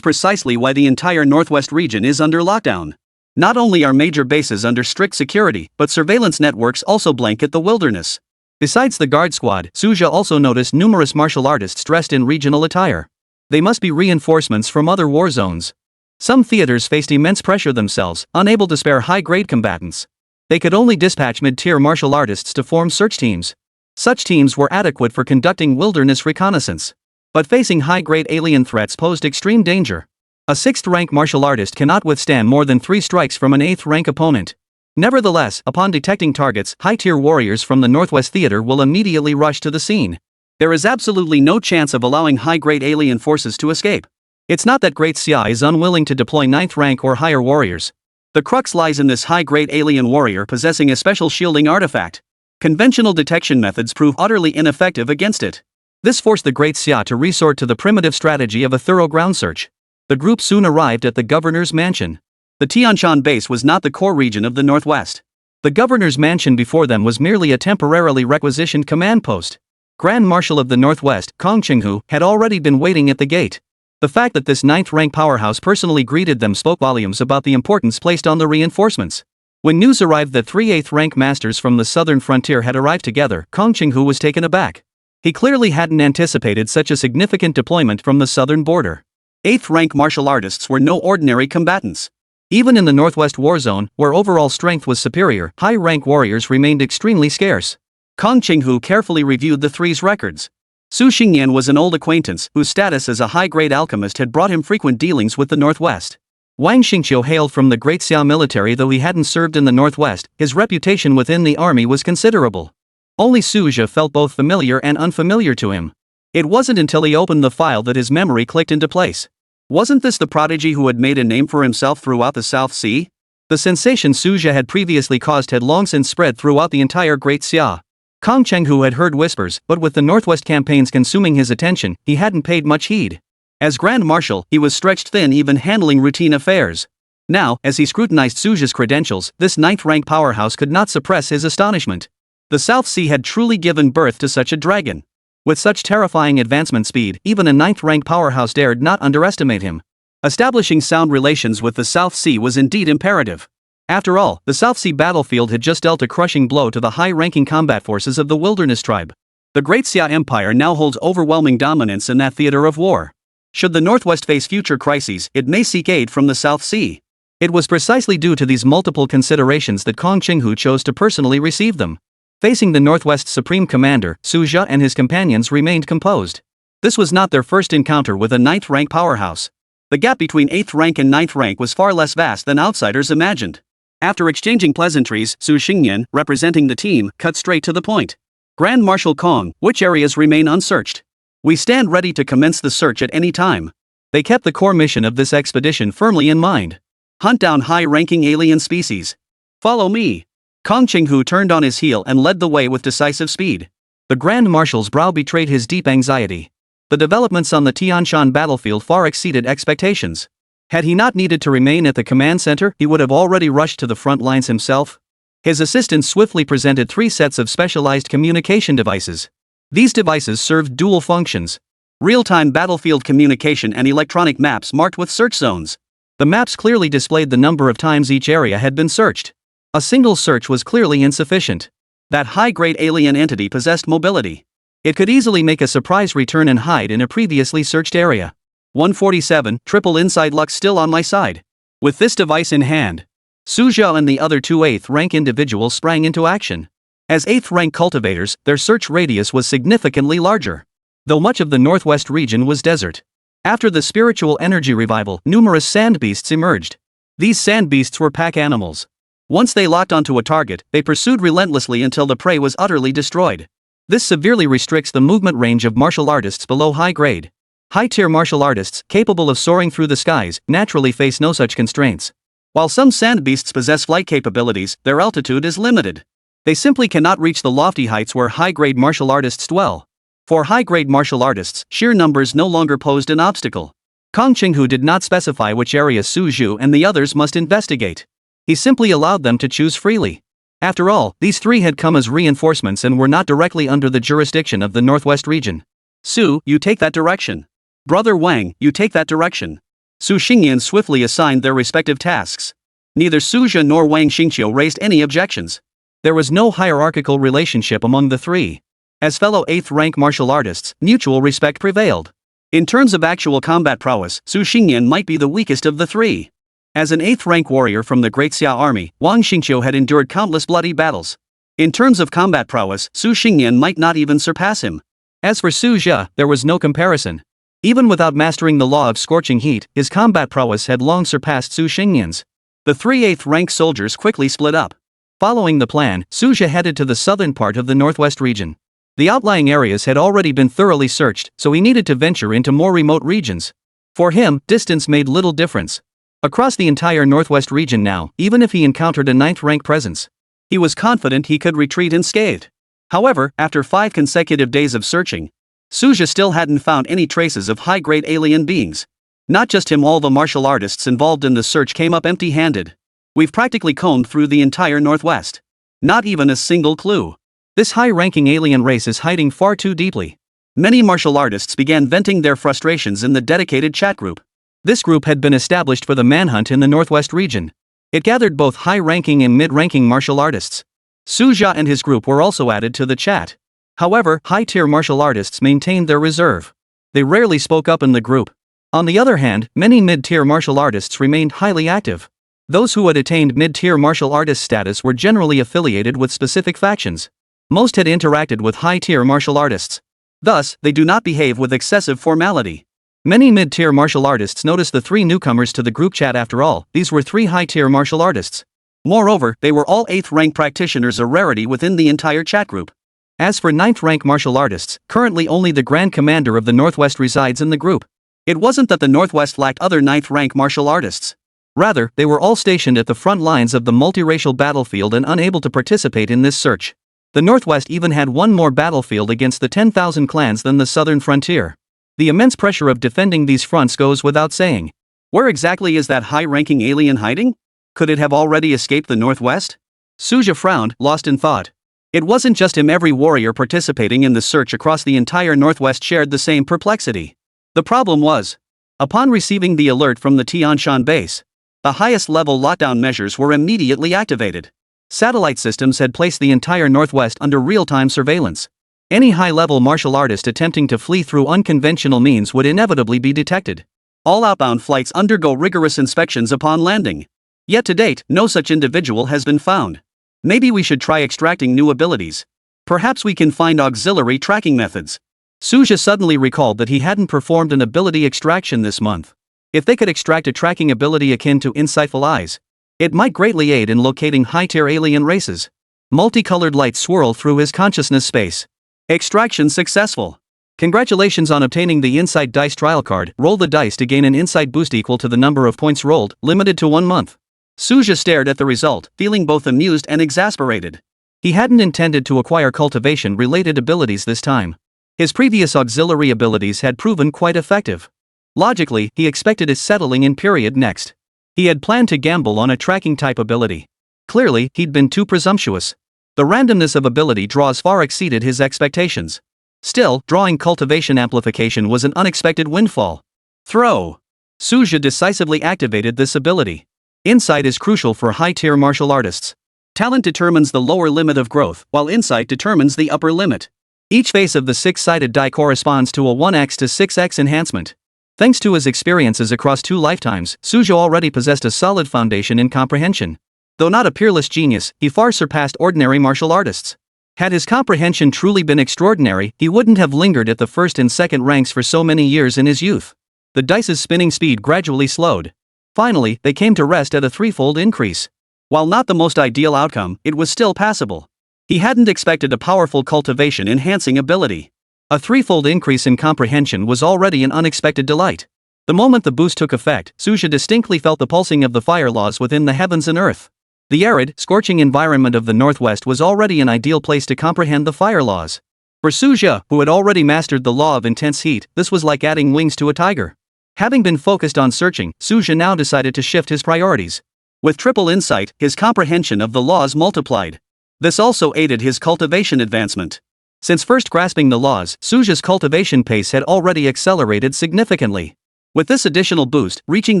precisely why the entire northwest region is under lockdown. Not only are major bases under strict security, but surveillance networks also blanket the wilderness. Besides the guard squad, Suja also noticed numerous martial artists dressed in regional attire. They must be reinforcements from other war zones. Some theaters faced immense pressure themselves, unable to spare high-grade combatants. They could only dispatch mid-tier martial artists to form search teams. Such teams were adequate for conducting wilderness reconnaissance. But facing high-grade alien threats posed extreme danger. A 6th-rank martial artist cannot withstand more than 3 strikes from an 8th-rank opponent. Nevertheless, upon detecting targets, high-tier warriors from the Northwest Theater will immediately rush to the scene. There is absolutely no chance of allowing high-grade alien forces to escape. It's not that Great Xia is unwilling to deploy 9th-rank or higher warriors. The crux lies in this high-grade alien warrior possessing a special shielding artifact. Conventional detection methods prove utterly ineffective against it. This forced the Great Xia to resort to the primitive strategy of a thorough ground search. The group soon arrived at the governor's mansion. The Tianshan base was not the core region of the Northwest. The governor's mansion before them was merely a temporarily requisitioned command post. Grand Marshal of the Northwest, Kong Qinghu, had already been waiting at the gate. The fact that this 9th-rank powerhouse personally greeted them spoke volumes about the importance placed on the reinforcements. When news arrived that 3 8th-rank masters from the southern frontier had arrived together, Kong Qinghu was taken aback. He clearly hadn't anticipated such a significant deployment from the southern border. 8th-rank martial artists were no ordinary combatants. Even in the Northwest War Zone, where overall strength was superior, high-rank warriors remained extremely scarce. Kong Qinghu carefully reviewed the three's records. Su Xingyan was an old acquaintance whose status as a high-grade alchemist had brought him frequent dealings with the Northwest. Wang Xingqiu hailed from the Great Xia military. Though he hadn't served in the Northwest, his reputation within the army was considerable. Only Suja felt both familiar and unfamiliar to him. It wasn't until he opened the file that his memory clicked into place. Wasn't this the prodigy who had made a name for himself throughout the South Sea? The sensation Suja had previously caused had long since spread throughout the entire Great Xia. Kong Qinghu had heard whispers, but with the Northwest campaigns consuming his attention, he hadn't paid much heed. As Grand Marshal, he was stretched thin even handling routine affairs. Now, as he scrutinized Suja's credentials, this 9th-rank powerhouse could not suppress his astonishment. The South Sea had truly given birth to such a dragon. With such terrifying advancement speed, even a 9th-rank powerhouse dared not underestimate him. Establishing sound relations with the South Sea was indeed imperative. After all, the South Sea battlefield had just dealt a crushing blow to the high-ranking combat forces of the Wilderness Tribe. The Great Xia Empire now holds overwhelming dominance in that theater of war. Should the Northwest face future crises, it may seek aid from the South Sea. It was precisely due to these multiple considerations that Kong Qinghu chose to personally receive them. Facing the Northwest Supreme Commander, Suja and his companions remained composed. This was not their first encounter with a 9th-rank powerhouse. The gap between 8th rank and 9th rank was far less vast than outsiders imagined. After exchanging pleasantries, Su Xingyan, representing the team, cut straight to the point. Grand Marshal Kong, which areas remain unsearched? We stand ready to commence the search at any time. They kept the core mission of this expedition firmly in mind. Hunt down high-ranking alien species. Follow me. Kong Qinghu turned on his heel and led the way with decisive speed. The Grand Marshal's brow betrayed his deep anxiety. The developments on the Tianshan battlefield far exceeded expectations. Had he not needed to remain at the command center, he would have already rushed to the front lines himself. His assistant swiftly presented 3 sets of specialized communication devices. These devices served dual functions: real-time battlefield communication and electronic maps marked with search zones. The maps clearly displayed the number of times each area had been searched. A single search was clearly insufficient. That high-grade alien entity possessed mobility. It could easily make a surprise return and hide in a previously searched area. 147, triple inside luck still on my side. With this device in hand, Suja and the other 2 8th-rank individuals sprang into action. As 8th-rank cultivators, their search radius was significantly larger. Though much of the northwest region was desert. After the spiritual energy revival, numerous sand beasts emerged. These sand beasts were pack animals. Once they locked onto a target, they pursued relentlessly until the prey was utterly destroyed. This severely restricts the movement range of martial artists below high grade. High-tier martial artists, capable of soaring through the skies, naturally face no such constraints. While some sand beasts possess flight capabilities, their altitude is limited. They simply cannot reach the lofty heights where high-grade martial artists dwell. For high-grade martial artists, sheer numbers no longer posed an obstacle. Kong Qinghu did not specify which area Su Zhu and the others must investigate. He simply allowed them to choose freely. After all, these three had come as reinforcements and were not directly under the jurisdiction of the Northwest region. Su, you take that direction. Brother Wang, you take that direction. Su Xingyan swiftly assigned their respective tasks. Neither Su Zhe nor Wang Xingqiu raised any objections. There was no hierarchical relationship among the three. As fellow 8th rank martial artists, mutual respect prevailed. In terms of actual combat prowess, Su Xingyan might be the weakest of the three. As an 8th rank warrior from the Great Xia army, Wang Xingqiu had endured countless bloody battles. In terms of combat prowess, Su Xingyan might not even surpass him. As for Su Zhe, there was no comparison. Even without mastering the law of scorching heat, his combat prowess had long surpassed Su Xingyan's. The three 8th rank soldiers quickly split up. Following the plan, Su Zhe headed to the southern part of the Northwest region. The outlying areas had already been thoroughly searched, so he needed to venture into more remote regions. For him, distance made little difference. Across the entire Northwest region now, even if he encountered a 9th rank presence, he was confident he could retreat unscathed. However, after 5 consecutive days of searching, Su Zhe still hadn't found any traces of high-grade alien beings. Not just him, all the martial artists involved in the search came up empty-handed. We've practically combed through the entire Northwest. Not even a single clue. This high-ranking alien race is hiding far too deeply. Many martial artists began venting their frustrations in the dedicated chat group. This group had been established for the manhunt in the Northwest region. It gathered both high-ranking and mid-ranking martial artists. Su Zhe and his group were also added to the chat. However, high-tier martial artists maintained their reserve. They rarely spoke up in the group. On the other hand, many mid-tier martial artists remained highly active. Those who had attained mid-tier martial artist status were generally affiliated with specific factions. Most had interacted with high-tier martial artists. Thus, they do not behave with excessive formality. Many mid-tier martial artists noticed the three newcomers to the group chat. After all, these were three high-tier martial artists. Moreover, they were all 8th rank practitioners, a rarity within the entire chat group. As for 9th rank martial artists, currently only the Grand Commander of the Northwest resides in the group. It wasn't that the Northwest lacked other 9th rank martial artists. Rather, they were all stationed at the front lines of the multiracial battlefield and unable to participate in this search. The Northwest even had one more battlefield against the 10,000 clans than the southern frontier. The immense pressure of defending these fronts goes without saying. Where exactly is that high-ranking alien hiding? Could it have already escaped the Northwest? Su Zhe frowned, lost in thought. It wasn't just him. Every warrior participating in the search across the entire Northwest shared the same perplexity. The problem was, upon receiving the alert from the Tianshan base, the highest level lockdown measures were immediately activated. Satellite systems had placed the entire Northwest under real-time surveillance. Any high-level martial artist attempting to flee through unconventional means would inevitably be detected. All outbound flights undergo rigorous inspections upon landing. Yet to date, no such individual has been found. Maybe we should try extracting new abilities. Perhaps we can find auxiliary tracking methods. Su Zhe suddenly recalled that he hadn't performed an ability extraction this month. If they could extract a tracking ability akin to insightful eyes, it might greatly aid in locating high-tier alien races. Multicolored lights swirl through his consciousness space. Extraction successful. Congratulations on obtaining the Insight Dice trial card. Roll the dice to gain an insight boost equal to the number of points rolled, limited to 1 month. Su Zhe stared at the result, feeling both amused and exasperated. He hadn't intended to acquire cultivation-related abilities this time. His previous auxiliary abilities had proven quite effective. Logically, he expected a settling in period next. He had planned to gamble on a tracking-type ability. Clearly, he'd been too presumptuous. The randomness of ability draws far exceeded his expectations. Still, drawing cultivation amplification was an unexpected windfall. Throw. Su Zhe decisively activated this ability. Insight is crucial for high-tier martial artists. Talent determines the lower limit of growth, while insight determines the upper limit. Each face of the 6-sided die corresponds to a 1x to 6x enhancement. Thanks to his experiences across 2 lifetimes, Su Zhe already possessed a solid foundation in comprehension. Though not a peerless genius, he far surpassed ordinary martial artists. Had his comprehension truly been extraordinary, he wouldn't have lingered at the first and second ranks for so many years in his youth. The dice's spinning speed gradually slowed. Finally, they came to rest at a 3-fold increase. While not the most ideal outcome, it was still passable. He hadn't expected a powerful cultivation-enhancing ability. A 3-fold increase in comprehension was already an unexpected delight. The moment the boost took effect, Su Zhe distinctly felt the pulsing of the fire laws within the heavens and earth. The arid, scorching environment of the Northwest was already an ideal place to comprehend the fire laws. For Suja, who had already mastered the law of intense heat, this was like adding wings to a tiger. Having been focused on searching, Suja now decided to shift his priorities. With triple insight, his comprehension of the laws multiplied. This also aided his cultivation advancement. Since first grasping the laws, Suja's cultivation pace had already accelerated significantly. With this additional boost, reaching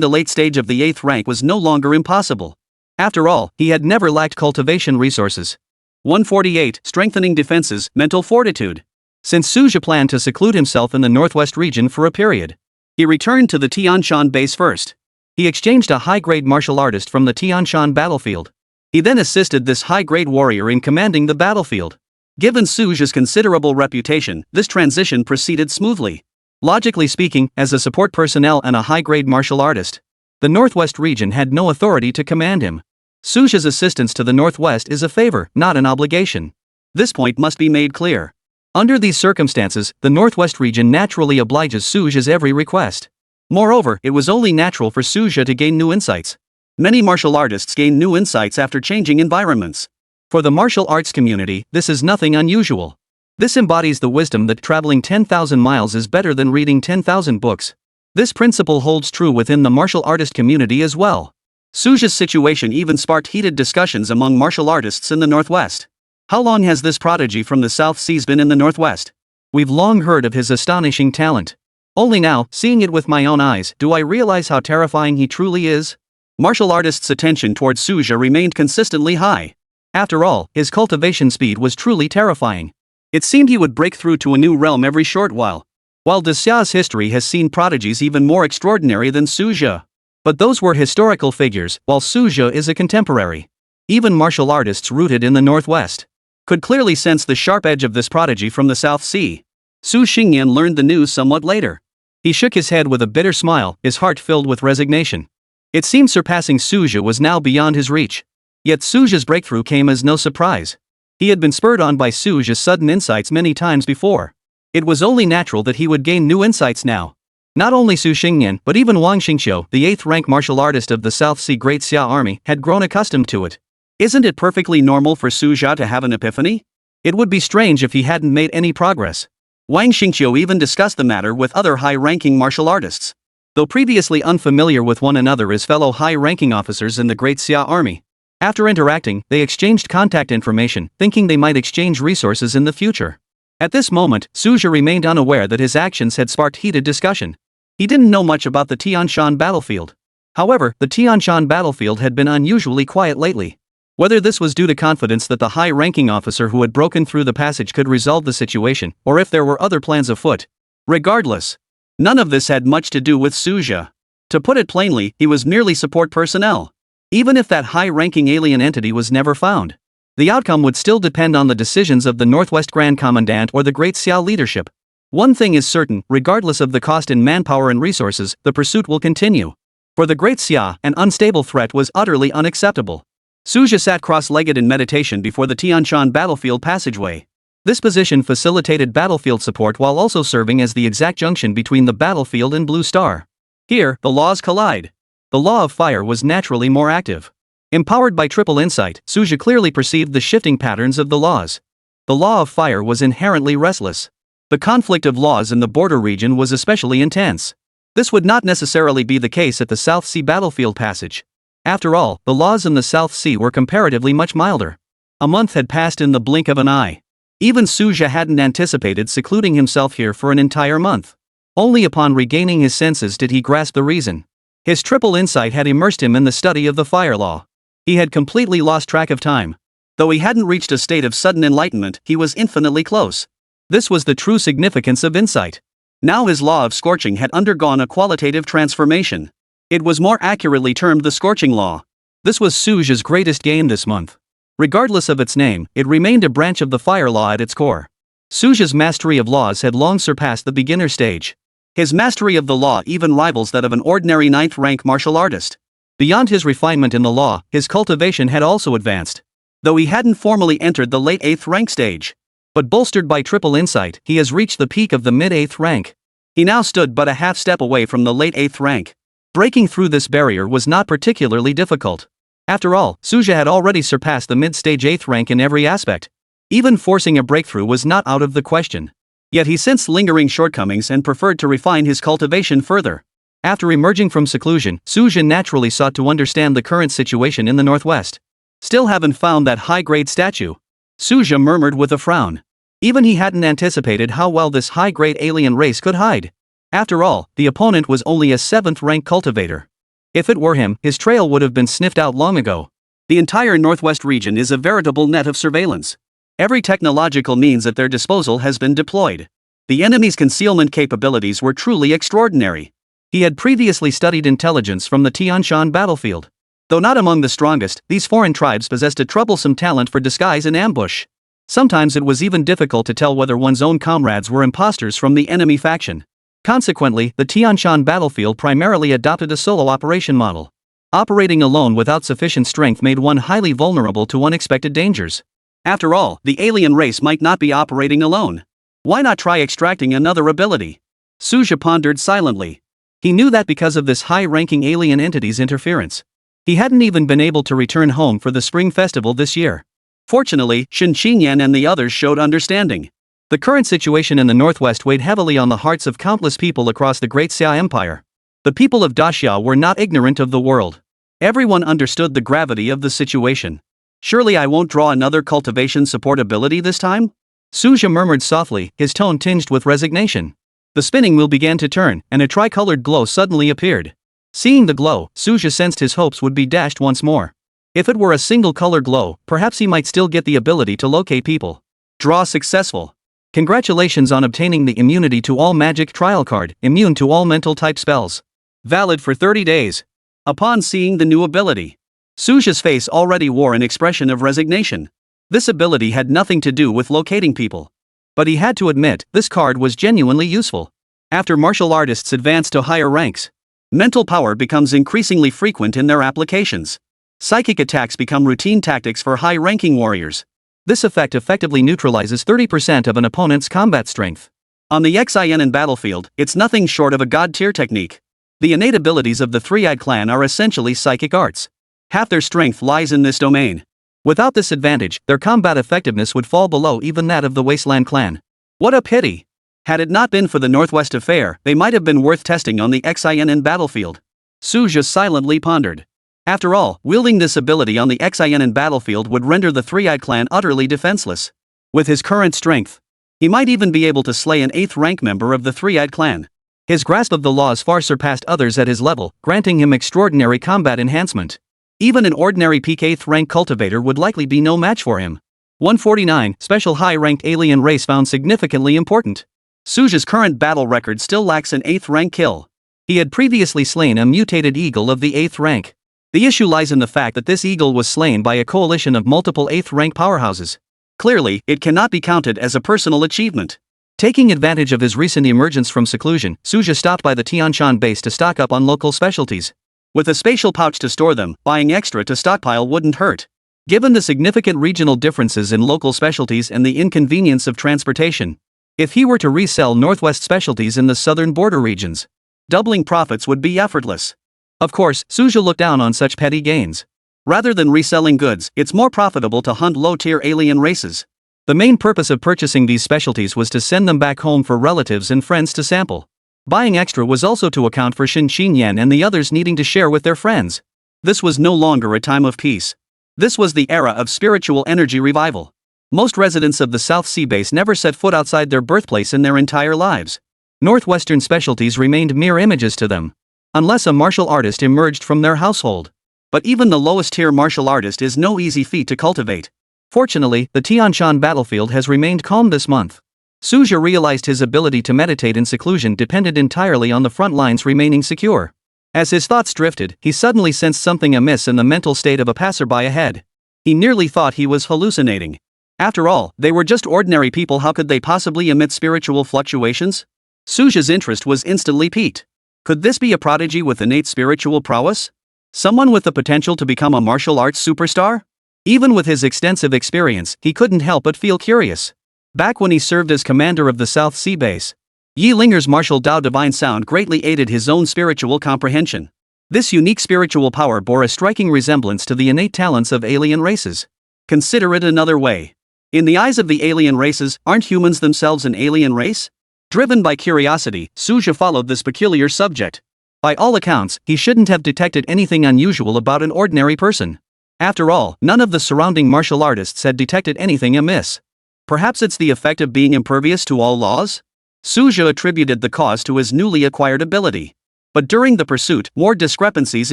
the late stage of the 8th rank was no longer impossible. After all, he had never lacked cultivation resources. 148. Strengthening defenses, mental fortitude. Since Suja planned to seclude himself in the northwest region for a period, he returned to the Tianshan base first. He exchanged a high-grade martial artist from the Tianshan battlefield. He then assisted this high-grade warrior in commanding the battlefield. Given Suja's considerable reputation, this transition proceeded smoothly. Logically speaking, as a support personnel and a high-grade martial artist, the Northwest region had no authority to command him. Suja's assistance to the Northwest is a favor, not an obligation. This point must be made clear. Under these circumstances, the Northwest region naturally obliges Suja's every request. Moreover, it was only natural for Suja to gain new insights. Many martial artists gain new insights after changing environments. For the martial arts community, this is nothing unusual. This embodies the wisdom that traveling 10,000 miles is better than reading 10,000 books. This principle holds true within the martial artist community as well. Suja's situation even sparked heated discussions among martial artists in the Northwest. How long has this prodigy from the South Seas been in the Northwest? We've long heard of his astonishing talent. Only now, seeing it with my own eyes, do I realize how terrifying he truly is? Martial artists' attention towards Suja remained consistently high. After all, his cultivation speed was truly terrifying. It seemed he would break through to a new realm every short while. While Dissecting's history has seen prodigies even more extraordinary than Suja. But those were historical figures, while Suja is a contemporary. Even martial artists rooted in the Northwest could clearly sense the sharp edge of this prodigy from the South Sea. Su Xingyan learned the news somewhat later. He shook his head with a bitter smile, his heart filled with resignation. It seemed surpassing Suja was now beyond his reach. Yet Suja's breakthrough came as no surprise. He had been spurred on by Suja's sudden insights many times before. It was only natural that he would gain new insights now. Not only Su Xingyan, but even Wang Xingqiu, the 8th rank martial artist of the South Sea Great Xia army, had grown accustomed to it. Isn't it perfectly normal for Suja to have an epiphany? It would be strange if he hadn't made any progress. Wang Xingqiu even discussed the matter with other high-ranking martial artists. Though previously unfamiliar with one another as fellow high-ranking officers in the Great Xia army, after interacting, they exchanged contact information, thinking they might exchange resources in the future. At this moment, Suja remained unaware that his actions had sparked heated discussion. He didn't know much about the Tianshan battlefield. However, the Tianshan battlefield had been unusually quiet lately. Whether this was due to confidence that the high-ranking officer who had broken through the passage could resolve the situation, or if there were other plans afoot. Regardless, none of this had much to do with Suja. To put it plainly, he was merely support personnel. Even if that high-ranking alien entity was never found, the outcome would still depend on the decisions of the Northwest Grand Commandant or the Great Xia leadership. One thing is certain, regardless of the cost in manpower and resources, the pursuit will continue. For the Great Xia, an unstable threat was utterly unacceptable. Suja sat cross-legged in meditation before the Tianshan battlefield passageway. This position facilitated battlefield support while also serving as the exact junction between the battlefield and Blue Star. Here, the laws collide. The law of fire was naturally more active. Empowered by triple insight, Suja clearly perceived the shifting patterns of the laws. The law of fire was inherently restless. The conflict of laws in the border region was especially intense. This would not necessarily be the case at the South Sea battlefield passage. After all, the laws in the South Sea were comparatively much milder. A month had passed in the blink of an eye. Even Suja hadn't anticipated secluding himself here for an entire month. Only upon regaining his senses did he grasp the reason. His triple insight had immersed him in the study of the fire law. He had completely lost track of time. Though he hadn't reached a state of sudden enlightenment, he was infinitely close. This was the true significance of insight. Now his law of scorching had undergone a qualitative transformation. It was more accurately termed the scorching law. This was Suja's greatest gain this month. Regardless of its name, it remained a branch of the fire law at its core. Suja's mastery of laws had long surpassed the beginner stage. His mastery of the law even rivals that of an ordinary 9th rank martial artist. Beyond his refinement in the law, his cultivation had also advanced. Though he hadn't formally entered the late 8th rank stage. But bolstered by triple insight, he has reached the peak of the mid-8th rank. He now stood but a half step away from the late 8th rank. Breaking through this barrier was not particularly difficult. After all, Suja had already surpassed the mid-stage 8th rank in every aspect. Even forcing a breakthrough was not out of the question. Yet he sensed lingering shortcomings and preferred to refine his cultivation further. After emerging from seclusion, Suja naturally sought to understand the current situation in the northwest. Still haven't found that high-grade statue? Suja murmured with a frown. Even he hadn't anticipated how well this high-grade alien race could hide. After all, the opponent was only a 7th-rank cultivator. If it were him, his trail would have been sniffed out long ago. The entire northwest region is a veritable net of surveillance. Every technological means at their disposal has been deployed. The enemy's concealment capabilities were truly extraordinary. He had previously studied intelligence from the Tianshan battlefield. Though not among the strongest, these foreign tribes possessed a troublesome talent for disguise and ambush. Sometimes it was even difficult to tell whether one's own comrades were imposters from the enemy faction. Consequently, the Tianshan battlefield primarily adopted a solo operation model. Operating alone without sufficient strength made one highly vulnerable to unexpected dangers. After all, the alien race might not be operating alone. Why not try extracting another ability? Suja pondered silently. He knew that because of this high-ranking alien entity's interference, he hadn't even been able to return home for the Spring Festival this year. Fortunately, Shen Qingyan and the others showed understanding. The current situation in the northwest weighed heavily on the hearts of countless people across the Great Xia Empire. The people of Daxia were not ignorant of the world. Everyone understood the gravity of the situation. Surely I won't draw another cultivation support ability this time? Suja murmured softly, his tone tinged with resignation. The spinning wheel began to turn, and a tricolored glow suddenly appeared. Seeing the glow, Suja sensed his hopes would be dashed once more. If it were a single-color glow, perhaps he might still get the ability to locate people. Draw successful. Congratulations on obtaining the immunity to all magic trial card, immune to all mental-type spells. Valid for 30 days. Upon seeing the new ability, Suja's face already wore an expression of resignation. This ability had nothing to do with locating people. But he had to admit, this card was genuinely useful. After martial artists advance to higher ranks, mental power becomes increasingly frequent in their applications. Psychic attacks become routine tactics for high-ranking warriors. This effect effectively neutralizes 30% of an opponent's combat strength. On the Xin battlefield, it's nothing short of a god-tier technique. The innate abilities of the Three-Eyed Clan are essentially psychic arts. Half their strength lies in this domain. Without this advantage, their combat effectiveness would fall below even that of the Wasteland clan. What a pity! Had it not been for the Northwest affair, they might have been worth testing on the Xin battlefield. Suja silently pondered. After all, wielding this ability on the Xin battlefield would render the Three-Eyed Clan utterly defenseless. With his current strength, he might even be able to slay an 8th rank member of the Three-Eyed Clan. His grasp of the laws far surpassed others at his level, granting him extraordinary combat enhancement. Even an ordinary peak 8th rank cultivator would likely be no match for him. 149, Special High-Ranked Alien Race found significantly important. Suja's current battle record still lacks an 8th rank kill. He had previously slain a mutated eagle of the 8th rank. The issue lies in the fact that this eagle was slain by a coalition of multiple 8th rank powerhouses. Clearly, it cannot be counted as a personal achievement. Taking advantage of his recent emergence from seclusion, Suja stopped by the Tianshan base to stock up on local specialties. With a spatial pouch to store them, buying extra to stockpile wouldn't hurt. Given the significant regional differences in local specialties and the inconvenience of transportation, if he were to resell Northwest specialties in the southern border regions, doubling profits would be effortless. Of course, Suja looked down on such petty gains. Rather than reselling goods, it's more profitable to hunt low-tier alien races. The main purpose of purchasing these specialties was to send them back home for relatives and friends to sample. Buying extra was also to account for Shen Qingyan and the others needing to share with their friends. This was no longer a time of peace. This was the era of spiritual energy revival. Most residents of the South Sea base never set foot outside their birthplace in their entire lives. Northwestern specialties remained mere images to them, unless a martial artist emerged from their household. But even the lowest-tier martial artist is no easy feat to cultivate. Fortunately, the Tianshan battlefield has remained calm this month. Suja realized his ability to meditate in seclusion depended entirely on the front lines remaining secure. As his thoughts drifted, he suddenly sensed something amiss in the mental state of a passerby ahead. He nearly thought he was hallucinating. After all, they were just ordinary people. How could they possibly emit spiritual fluctuations? Suja's interest was instantly piqued. Could this be a prodigy with innate spiritual prowess? Someone with the potential to become a martial arts superstar? Even with his extensive experience, he couldn't help but feel curious. Back when he served as commander of the South Sea base, Yi Linger's martial Dao divine sound greatly aided his own spiritual comprehension. This unique spiritual power bore a striking resemblance to the innate talents of alien races. Consider it another way. In the eyes of the alien races, aren't humans themselves an alien race? Driven by curiosity, Suja followed this peculiar subject. By all accounts, he shouldn't have detected anything unusual about an ordinary person. After all, none of the surrounding martial artists had detected anything amiss. Perhaps it's the effect of being impervious to all laws? Suja attributed the cause to his newly acquired ability. But during the pursuit, more discrepancies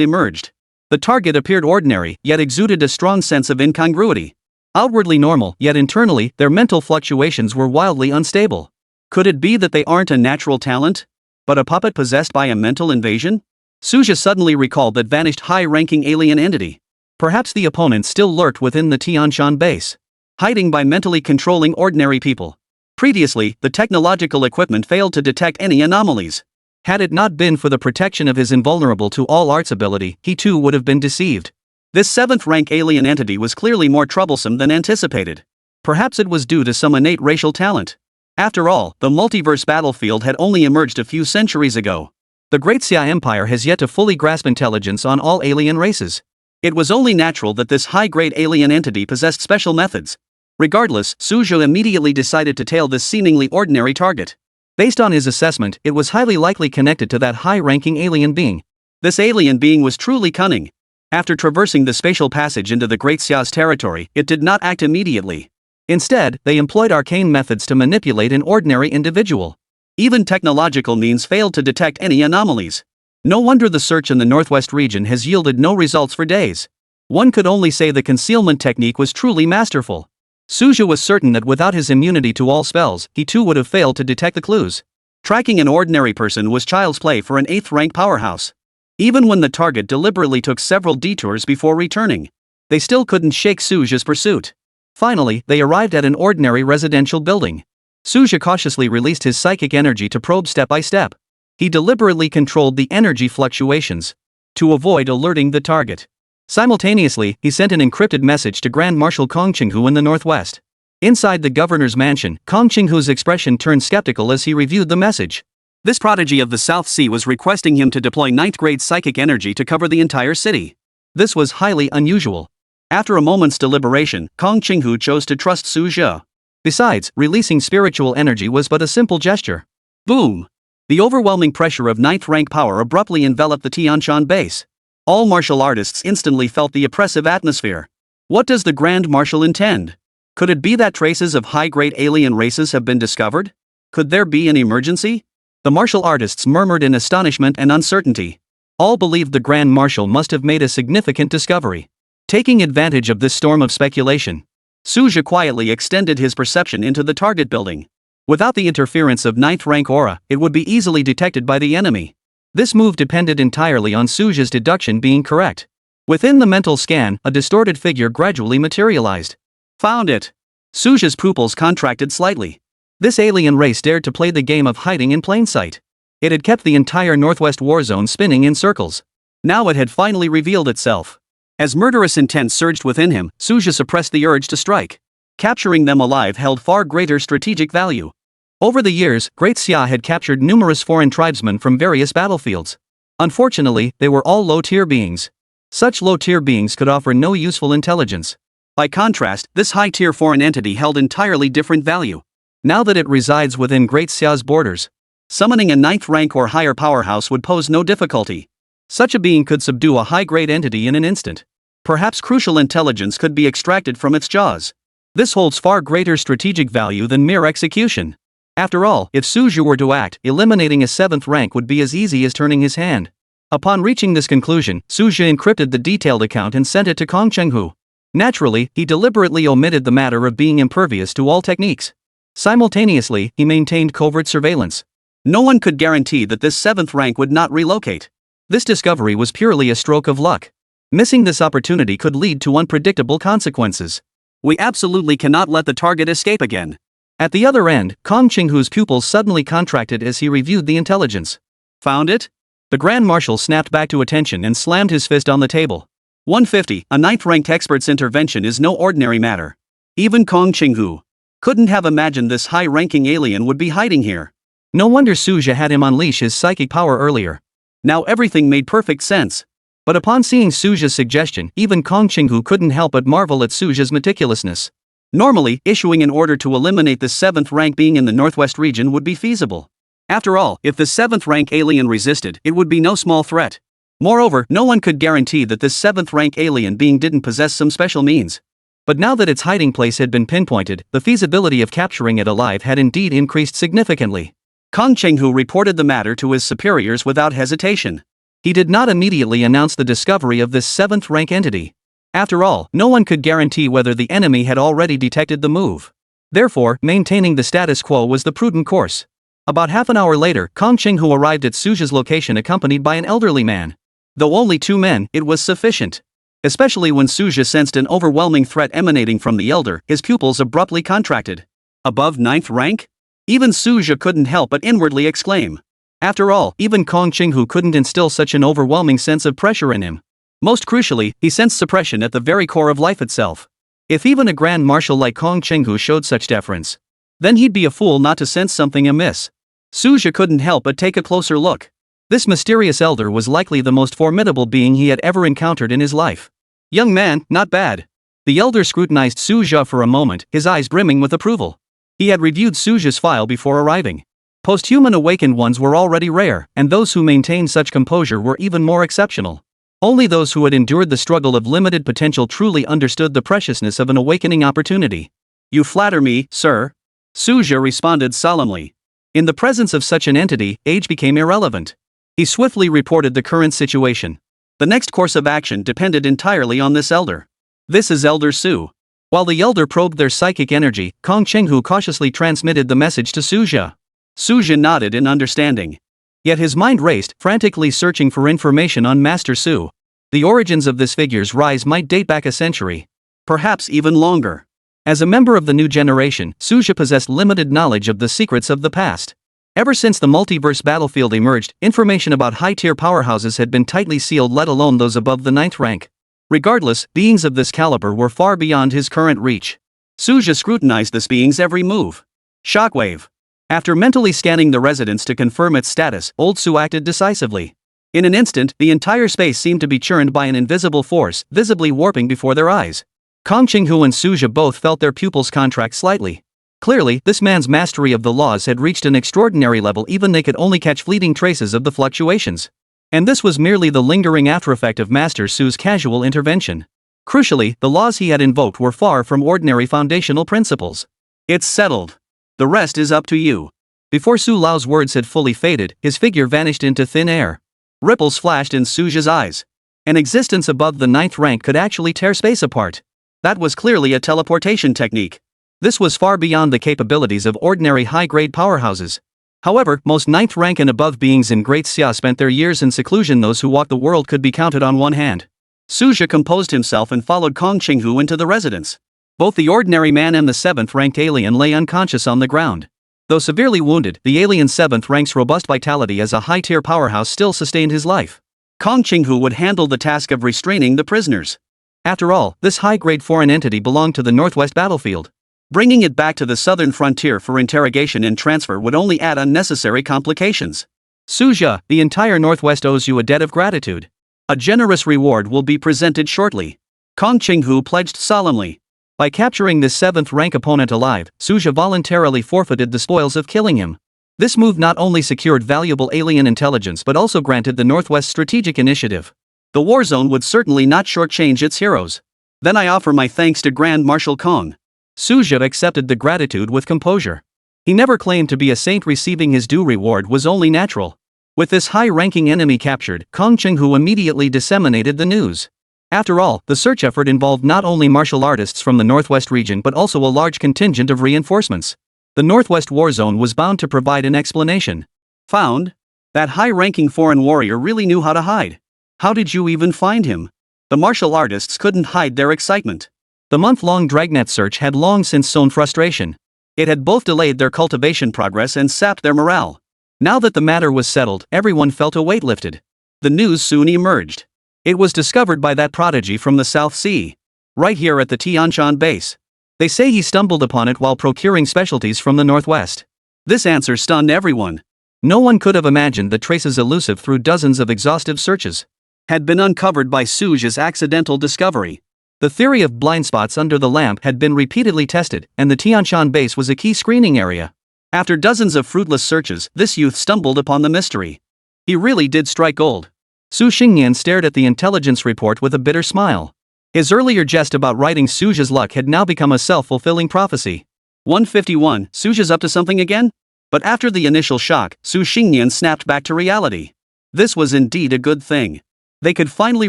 emerged. The target appeared ordinary, yet exuded a strong sense of incongruity. Outwardly normal, yet internally, their mental fluctuations were wildly unstable. Could it be that they aren't a natural talent, but a puppet possessed by a mental invasion? Suja suddenly recalled that vanished high-ranking alien entity. Perhaps the opponent still lurked within the Tianshan base, hiding by mentally controlling ordinary people. Previously, the technological equipment failed to detect any anomalies. Had it not been for the protection of his invulnerable to all arts ability, he too would have been deceived. This 7th-rank alien entity was clearly more troublesome than anticipated. Perhaps it was due to some innate racial talent. After all, the multiverse battlefield had only emerged a few centuries ago. The Great Xia Empire has yet to fully grasp intelligence on all alien races. It was only natural that this high-grade alien entity possessed special methods. Regardless, Suja immediately decided to tail this seemingly ordinary target. Based on his assessment, it was highly likely connected to that high-ranking alien being. This alien being was truly cunning. After traversing the spatial passage into the Great Xia's territory, it did not act immediately. Instead, they employed arcane methods to manipulate an ordinary individual. Even technological means failed to detect any anomalies. No wonder the search in the northwest region has yielded no results for days. One could only say the concealment technique was truly masterful. Suja was certain that without his immunity to all spells, he too would have failed to detect the clues. Tracking an ordinary person was child's play for an 8th-rank powerhouse. Even when the target deliberately took several detours before returning, they still couldn't shake Suja's pursuit. Finally, they arrived at an ordinary residential building. Suja cautiously released his psychic energy to probe step by step. He deliberately controlled the energy fluctuations to avoid alerting the target. Simultaneously, he sent an encrypted message to Grand Marshal Kong Qinghu in the northwest. Inside the governor's mansion, Kong Qinghu's expression turned skeptical as he reviewed the message. This prodigy of the South Sea was requesting him to deploy 9th-grade psychic energy to cover the entire city. This was highly unusual. After a moment's deliberation, Kong Qinghu chose to trust Suja. Besides, releasing spiritual energy was but a simple gesture. Boom! The overwhelming pressure of 9th-rank power abruptly enveloped the Tianshan base. All martial artists instantly felt the oppressive atmosphere. What does the Grand Marshal intend? Could it be that traces of high-grade alien races have been discovered? Could there be an emergency? The martial artists murmured in astonishment and uncertainty. All believed the Grand Marshal must have made a significant discovery. Taking advantage of this storm of speculation, Suja quietly extended his perception into the target building. Without the interference of 9th-rank aura, it would be easily detected by the enemy. This move depended entirely on Suja's deduction being correct. Within the mental scan, a distorted figure gradually materialized. Found it! Suja's pupils contracted slightly. This alien race dared to play the game of hiding in plain sight. It had kept the entire Northwest war zone spinning in circles. Now it had finally revealed itself. As murderous intent surged within him, Suja suppressed the urge to strike. Capturing them alive held far greater strategic value. Over the years, Great Xia had captured numerous foreign tribesmen from various battlefields. Unfortunately, they were all low-tier beings. Such low-tier beings could offer no useful intelligence. By contrast, this high-tier foreign entity held entirely different value. Now that it resides within Great Xia's borders, summoning a 9th-rank or higher powerhouse would pose no difficulty. Such a being could subdue a high-grade entity in an instant. Perhaps crucial intelligence could be extracted from its jaws. This holds far greater strategic value than mere execution. After all, if Suja were to act, eliminating a 7th rank would be as easy as turning his hand. Upon reaching this conclusion, Suja encrypted the detailed account and sent it to Kong Qinghu. Naturally, he deliberately omitted the matter of being impervious to all techniques. Simultaneously, he maintained covert surveillance. No one could guarantee that this 7th rank would not relocate. This discovery was purely a stroke of luck. Missing this opportunity could lead to unpredictable consequences. We absolutely cannot let the target escape again. At the other end, Kong Qinghu's pupils suddenly contracted as he reviewed the intelligence. Found it? The Grand Marshal snapped back to attention and slammed his fist on the table. 150, a 9th-ranked expert's intervention is no ordinary matter. Even Kong Qinghu couldn't have imagined this high-ranking alien would be hiding here. No wonder Suja had him unleash his psychic power earlier. Now everything made perfect sense. But upon seeing Suja's suggestion, even Kong Qinghu couldn't help but marvel at Suja's meticulousness. Normally, issuing an order to eliminate the 7th rank being in the Northwest region would be feasible. After all, if the 7th rank alien resisted, it would be no small threat. Moreover, no one could guarantee that this 7th rank alien being didn't possess some special means. But now that its hiding place had been pinpointed, the feasibility of capturing it alive had indeed increased significantly. Kong Chenghu reported the matter to his superiors without hesitation. He did not immediately announce the discovery of this 7th rank entity. After all, no one could guarantee whether the enemy had already detected the move. Therefore, maintaining the status quo was the prudent course. About half an hour later, Kong Chenghu arrived at Suja's location accompanied by an elderly man. Though only 2 men, it was sufficient. Especially when Suja sensed an overwhelming threat emanating from the elder, his pupils abruptly contracted. Above 9th rank? Even Suja couldn't help but inwardly exclaim. After all, even Kong Chenghu couldn't instill such an overwhelming sense of pressure in him. Most crucially, he sensed suppression at the very core of life itself. If even a grand marshal like Kong Chenghu showed such deference, then he'd be a fool not to sense something amiss. Suja couldn't help but take a closer look. This mysterious elder was likely the most formidable being he had ever encountered in his life. Young man, not bad. The elder scrutinized Suja for a moment, his eyes brimming with approval. He had reviewed Suja's file before arriving. Post-human awakened ones were already rare, and those who maintained such composure were even more exceptional. Only those who had endured the struggle of limited potential truly understood the preciousness of an awakening opportunity. You flatter me, sir. Suja responded solemnly. In the presence of such an entity, age became irrelevant. He swiftly reported the current situation. The next course of action depended entirely on this elder. This is Elder Su. While the elder probed their psychic energy, Kong Chenghu cautiously transmitted the message to Suja. Suja nodded in understanding. Yet his mind raced, frantically searching for information on Master Su. The origins of this figure's rise might date back a century. Perhaps even longer. As a member of the new generation, Suja possessed limited knowledge of the secrets of the past. Ever since the multiverse battlefield emerged, information about high-tier powerhouses had been tightly sealed, let alone those above the 9th rank. Regardless, beings of this caliber were far beyond his current reach. Suja scrutinized this being's every move. Shockwave. After mentally scanning the residence to confirm its status, Old Su acted decisively. In an instant, the entire space seemed to be churned by an invisible force, visibly warping before their eyes. Kong Chenghu and Suja both felt their pupils contract slightly. Clearly, this man's mastery of the laws had reached an extraordinary level, even they could only catch fleeting traces of the fluctuations. And this was merely the lingering aftereffect of Master Su's casual intervention. Crucially, the laws he had invoked were far from ordinary foundational principles. It's settled. The rest is up to you. Before Su Lao's words had fully faded, his figure vanished into thin air. Ripples flashed in Suja's eyes. An existence above the 9th rank could actually tear space apart. That was clearly a teleportation technique. This was far beyond the capabilities of ordinary high-grade powerhouses. However, most 9th rank and above beings in Great Xia spent their years in seclusion. Those who walked the world could be counted on one hand. Suja composed himself and followed Kong Chenghu into the residence. Both the ordinary man and the 7th ranked alien lay unconscious on the ground. Though severely wounded, the alien's 7th rank's robust vitality as a high-tier powerhouse still sustained his life. Kong Chenghu would handle the task of restraining the prisoners. After all, this high-grade foreign entity belonged to the Northwest battlefield. Bringing it back to the southern frontier for interrogation and transfer would only add unnecessary complications. Suja, the entire Northwest owes you a debt of gratitude. A generous reward will be presented shortly. Kong Chenghu pledged solemnly. By capturing this 7th rank opponent alive, Suja voluntarily forfeited the spoils of killing him. This move not only secured valuable alien intelligence but also granted the Northwest strategic initiative. The war zone would certainly not shortchange its heroes. Then I offer my thanks to Grand Marshal Kong. Suja accepted the gratitude with composure. He never claimed to be a saint. Receiving his due reward was only natural. With this high-ranking enemy captured, Kong Chenghu immediately disseminated the news. After all, the search effort involved not only martial artists from the Northwest region but also a large contingent of reinforcements. The Northwest war zone was bound to provide an explanation. Found? That high-ranking foreign warrior really knew how to hide. How did you even find him? The martial artists couldn't hide their excitement. The month-long dragnet search had long since sown frustration. It had both delayed their cultivation progress and sapped their morale. Now that the matter was settled, everyone felt a weight lifted. The news soon emerged. It was discovered by that prodigy from the South Sea. Right here at the Tianshan base. They say he stumbled upon it while procuring specialties from the Northwest. This answer stunned everyone. No one could have imagined that traces elusive through dozens of exhaustive searches had been uncovered by Suja's accidental discovery. The theory of blind spots under the lamp had been repeatedly tested, and the Tianshan base was a key screening area. After dozens of fruitless searches, this youth stumbled upon the mystery. He really did strike gold. Su Xingnian stared at the intelligence report with a bitter smile. His earlier jest about writing Suja's luck had now become a self-fulfilling prophecy. 151, Suja's up to something again? But after the initial shock, Su Xingnian snapped back to reality. This was indeed a good thing. They could finally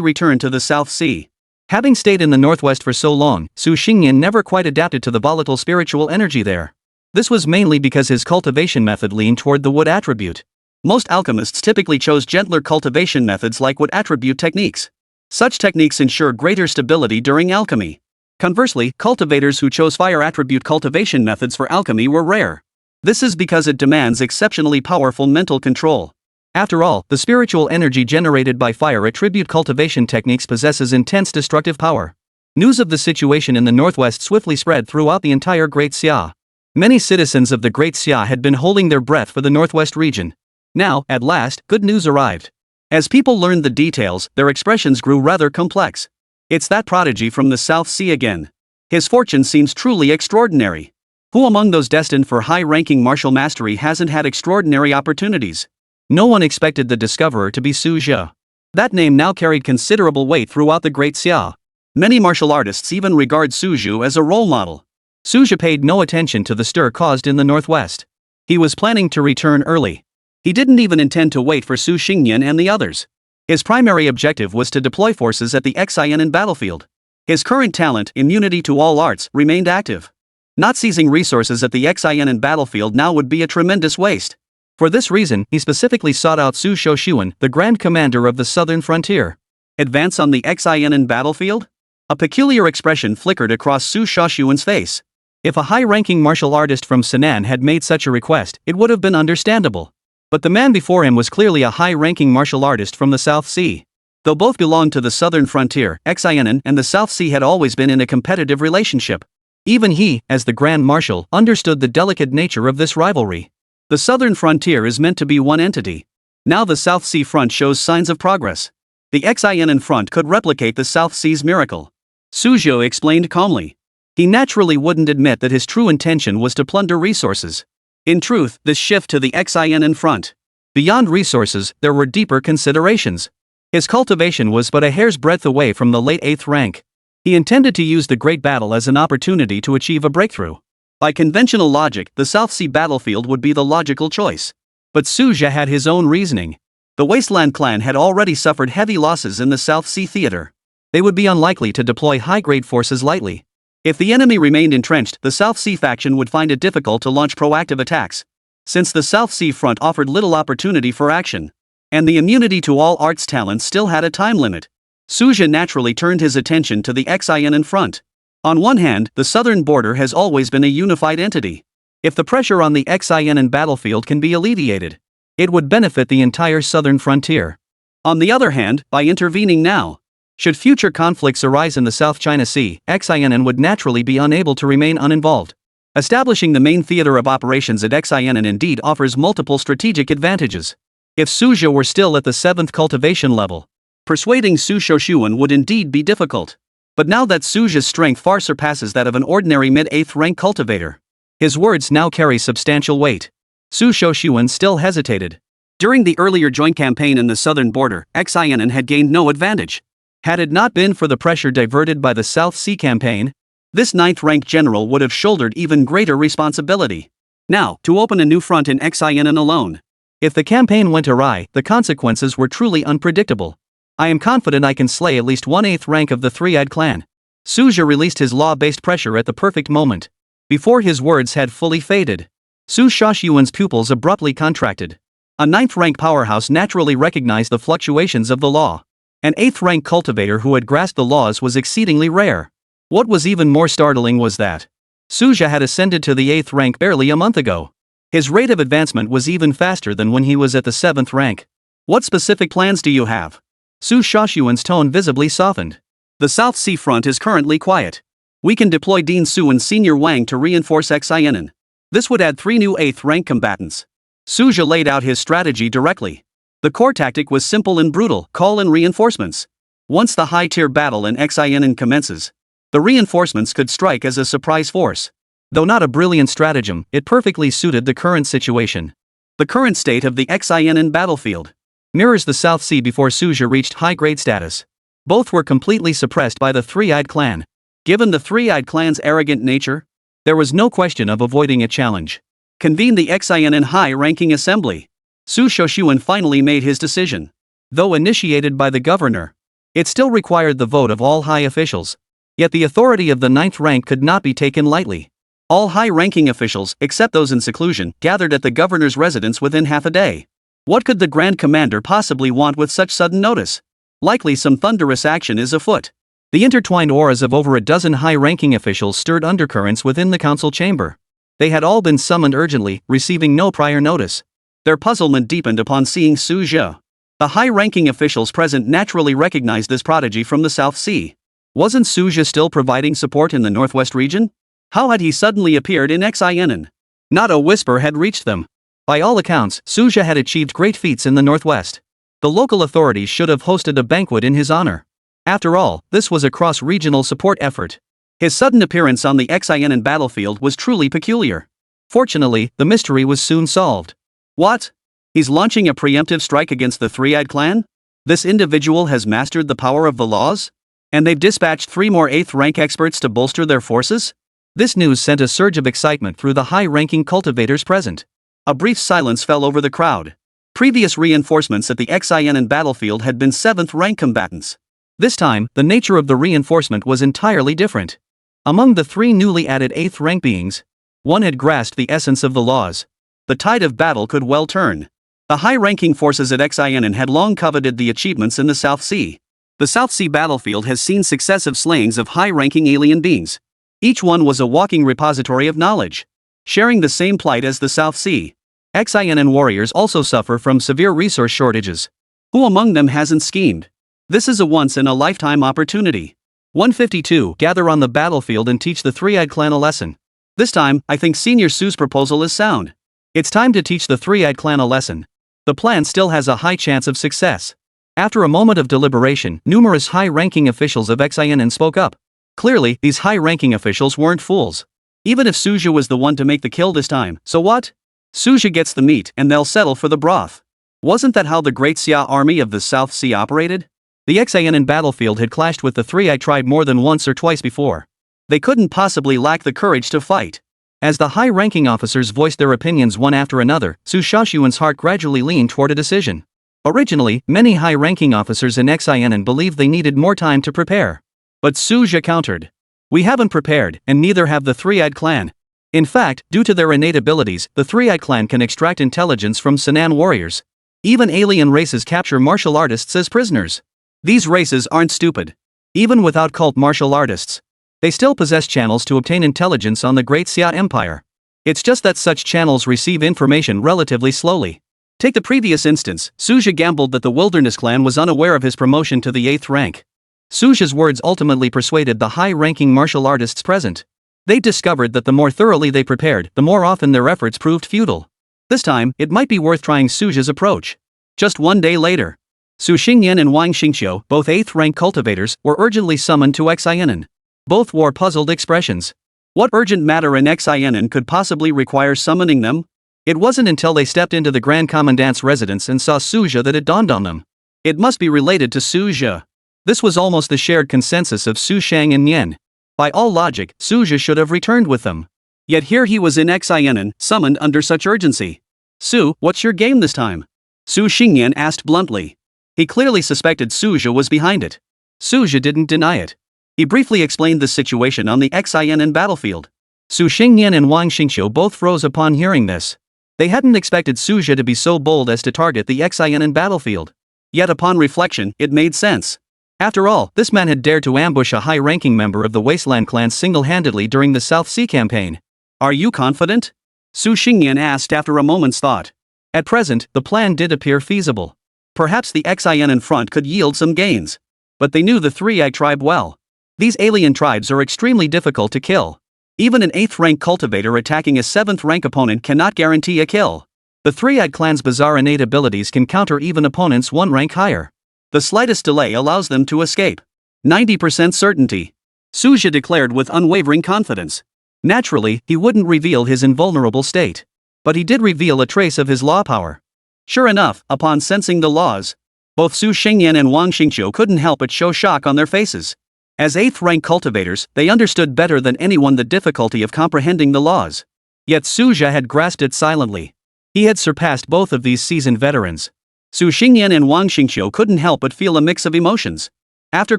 return to the South Sea. Having stayed in the northwest for so long, Su Xingnian never quite adapted to the volatile spiritual energy there. This was mainly because his cultivation method leaned toward the wood attribute. Most alchemists typically chose gentler cultivation methods like wood attribute techniques. Such techniques ensure greater stability during alchemy. Conversely, cultivators who chose fire attribute cultivation methods for alchemy were rare. This is because it demands exceptionally powerful mental control. After all, the spiritual energy generated by fire attribute cultivation techniques possesses intense destructive power. News of the situation in the northwest swiftly spread throughout the entire Great Xia. Many citizens of the Great Xia had been holding their breath for the northwest region. Now, at last, good news arrived. As people learned the details, their expressions grew rather complex. It's that prodigy from the South Sea again. His fortune seems truly extraordinary. Who among those destined for high-ranking martial mastery hasn't had extraordinary opportunities? No one expected the discoverer to be Su Jia. That name now carried considerable weight throughout the Great Xia. Many martial artists even regard Su Jia as a role model. Su Jia paid no attention to the stir caused in the northwest. He was planning to return early. He didn't even intend to wait for Su Xingnian and the others. His primary objective was to deploy forces at the Xianen battlefield. His current talent, immunity to all arts, remained active. Not seizing resources at the Xianen battlefield now would be a tremendous waste. For this reason, he specifically sought out Su Shoshuan, the Grand Commander of the Southern Frontier. Advance on the Xianen battlefield? A peculiar expression flickered across Su Shoshuan's face. If a high-ranking martial artist from Sinan had made such a request, it would have been understandable. But the man before him was clearly a high-ranking martial artist from the South Sea. Though both belonged to the Southern Frontier, Xianen and the South Sea had always been in a competitive relationship. Even he, as the Grand Marshal, understood the delicate nature of this rivalry. The Southern Frontier is meant to be one entity. Now the South Sea front shows signs of progress. The Xianen front could replicate the South Sea's miracle. Su Jia explained calmly. He naturally wouldn't admit that his true intention was to plunder resources. In truth, this shift to the Xianen front. Beyond resources, there were deeper considerations. His cultivation was but a hair's breadth away from the late 8th rank. He intended to use the Great Battle as an opportunity to achieve a breakthrough. By conventional logic, the South Sea battlefield would be the logical choice. But Su Jia had his own reasoning. The Wasteland clan had already suffered heavy losses in the South Sea theater. They would be unlikely to deploy high-grade forces lightly. If the enemy remained entrenched, the South Sea faction would find it difficult to launch proactive attacks. Since the South Sea front offered little opportunity for action, and the immunity to all arts talents still had a time limit, Su Jia naturally turned his attention to the Xianen front. On one hand, the southern border has always been a unified entity. If the pressure on the Xianen battlefield can be alleviated, it would benefit the entire southern frontier. On the other hand, by intervening now, should future conflicts arise in the South China Sea, Xianen would naturally be unable to remain uninvolved. Establishing the main theater of operations at Xianen indeed offers multiple strategic advantages. If Su Jia were still at the 7th cultivation level, persuading Su Shoshuan would indeed be difficult. But now that Su Jia's strength far surpasses that of an ordinary mid-8th rank cultivator, his words now carry substantial weight. Su Shoshuan still hesitated. During the earlier joint campaign in the southern border, Xianen had gained no advantage. Had it not been for the pressure diverted by the South Sea campaign, this 9th rank general would have shouldered even greater responsibility. Now, to open a new front in Xianen alone. If the campaign went awry, the consequences were truly unpredictable. I am confident I can slay at least 1/8 rank of the Three-Eyed Clan. Su Jia released his law-based pressure at the perfect moment. Before his words had fully faded, Su Shoshuan's pupils abruptly contracted. A 9th rank powerhouse naturally recognized the fluctuations of the law. An 8th rank cultivator who had grasped the laws was exceedingly rare. What was even more startling was that Su Jia had ascended to the 8th rank barely a month ago. His rate of advancement was even faster than when he was at the 7th rank. What specific plans do you have? Su Shoshuan's tone visibly softened. The South Sea front is currently quiet. We can deploy Dean Su and Senior Wang to reinforce Xianen. This would add 3 new 8th rank combatants. Su Jia laid out his strategy directly. The core tactic was simple and brutal: call in reinforcements. Once the high-tier battle in Xianen commences, The reinforcements could strike as a surprise force. Though not a brilliant stratagem, it perfectly suited the current situation. The current state of the XINN battlefield mirrors the South Sea before Suja reached high-grade status. Both were completely suppressed by the Three-Eyed Clan. Given the Three-Eyed Clan's arrogant nature, there was no question of avoiding a challenge. Convene the XINN high-ranking assembly. Su Shoshuan finally made his decision. Though initiated by the governor, it still required the vote of all high officials. Yet the authority of the ninth rank could not be taken lightly. All high-ranking officials, except those in seclusion, gathered at the governor's residence within half a day. What could the Grand Commander possibly want with such sudden notice? Likely some thunderous action is afoot. The intertwined auras of over a dozen high-ranking officials stirred undercurrents within the council chamber. They had all been summoned urgently, receiving no prior notice. Their puzzlement deepened upon seeing Suja. The high-ranking officials present naturally recognized this prodigy from the South Sea. Wasn't Suja still providing support in the Northwest region? How had he suddenly appeared in XINN? Not a whisper had reached them. By all accounts, Suja had achieved great feats in the Northwest. The local authorities should have hosted a banquet in his honor. After all, this was a cross-regional support effort. His sudden appearance on the XINN battlefield was truly peculiar. Fortunately, the mystery was soon solved. What? He's launching a preemptive strike against the Three-Eyed Clan? This individual has mastered the power of the laws? And they've dispatched 3 more 8th rank experts to bolster their forces? This news sent a surge of excitement through the high-ranking cultivators present. A brief silence fell over the crowd. Previous reinforcements at the XINN battlefield had been 7th rank combatants. This time, the nature of the reinforcement was entirely different. Among the 3 newly added 8th rank beings, one had grasped the essence of the laws. The tide of battle could well turn. The high-ranking forces at XINN had long coveted the achievements in the South Sea. The South Sea battlefield has seen successive slayings of high-ranking alien beings. Each one was a walking repository of knowledge. Sharing the same plight as the South Sea, XINN warriors also suffer from severe resource shortages. Who among them hasn't schemed? This is a once-in-a-lifetime opportunity. 152. Gather on the battlefield and teach the Three-Eyed Clan a lesson. This time, I think Senior Su's proposal is sound. It's time to teach the Three-Eyed Clan a lesson. The plan still has a high chance of success. After a moment of deliberation, numerous high-ranking officials of XINN spoke up. Clearly, these high-ranking officials weren't fools. Even if Suja was the one to make the kill this time, so what? Suja gets the meat and they'll settle for the broth. Wasn't that how the Great Xia army of the South Sea operated? The XINN battlefield had clashed with the Three-Eyed tribe more than once or twice before. They couldn't possibly lack the courage to fight. As the high-ranking officers voiced their opinions one after another, Su Shoshuan's heart gradually leaned toward a decision. Originally, many high-ranking officers in XINN believed they needed more time to prepare. But Suja countered. We haven't prepared, and neither have the Three-Eyed Clan. In fact, due to their innate abilities, the Three-Eyed Clan can extract intelligence from Sinan warriors. Even alien races capture martial artists as prisoners. These races aren't stupid. Even without cult martial artists, they still possess channels to obtain intelligence on the Great Xia Empire. It's just that such channels receive information relatively slowly. Take the previous instance, Suja gambled that the Wilderness Clan was unaware of his promotion to the 8th rank. Suja's words ultimately persuaded the high-ranking martial artists present. They discovered that the more thoroughly they prepared, the more often their efforts proved futile. This time, it might be worth trying Suja's approach. Just 1 day later, Su Xingyan and Wang Xingqiu, both 8th rank cultivators, were urgently summoned to XINN. Both wore puzzled expressions. What urgent matter in XINN could possibly require summoning them? It wasn't until they stepped into the Grand Commandant's residence and saw Suja that it dawned on them. It must be related to Suja. This was almost the shared consensus of Su Shang and Nian. By all logic, Suja should have returned with them. Yet here he was in XINN, summoned under such urgency. Su, what's your game this time? Su Xingyan asked bluntly. He clearly suspected Suja was behind it. Suja didn't deny it. He briefly explained the situation on the XINN battlefield. Su Xingyan and Wang Xingqiu both froze upon hearing this. They hadn't expected Suja to be so bold as to target the XINN battlefield. Yet upon reflection, it made sense. After all, this man had dared to ambush a high-ranking member of the Wasteland clan single-handedly during the South Sea campaign. Are you confident? Su Xingyan asked after a moment's thought. At present, the plan did appear feasible. Perhaps the XINN front could yield some gains. But they knew the Three-Eyed tribe well. These alien tribes are extremely difficult to kill. Even an 8th rank cultivator attacking a 7th rank opponent cannot guarantee a kill. The Three-Eyed clan's bizarre innate abilities can counter even opponents 1 rank higher. The slightest delay allows them to escape. 90% certainty. Suja declared with unwavering confidence. Naturally, he wouldn't reveal his invulnerable state. But he did reveal a trace of his law power. Sure enough, upon sensing the laws, both Su Xingyan and Wang Xingqiu couldn't help but show shock on their faces. As 8th rank cultivators, they understood better than anyone the difficulty of comprehending the laws. Yet Suja had grasped it silently. He had surpassed both of these seasoned veterans. Su Xingyan and Wang Xingqiu couldn't help but feel a mix of emotions. After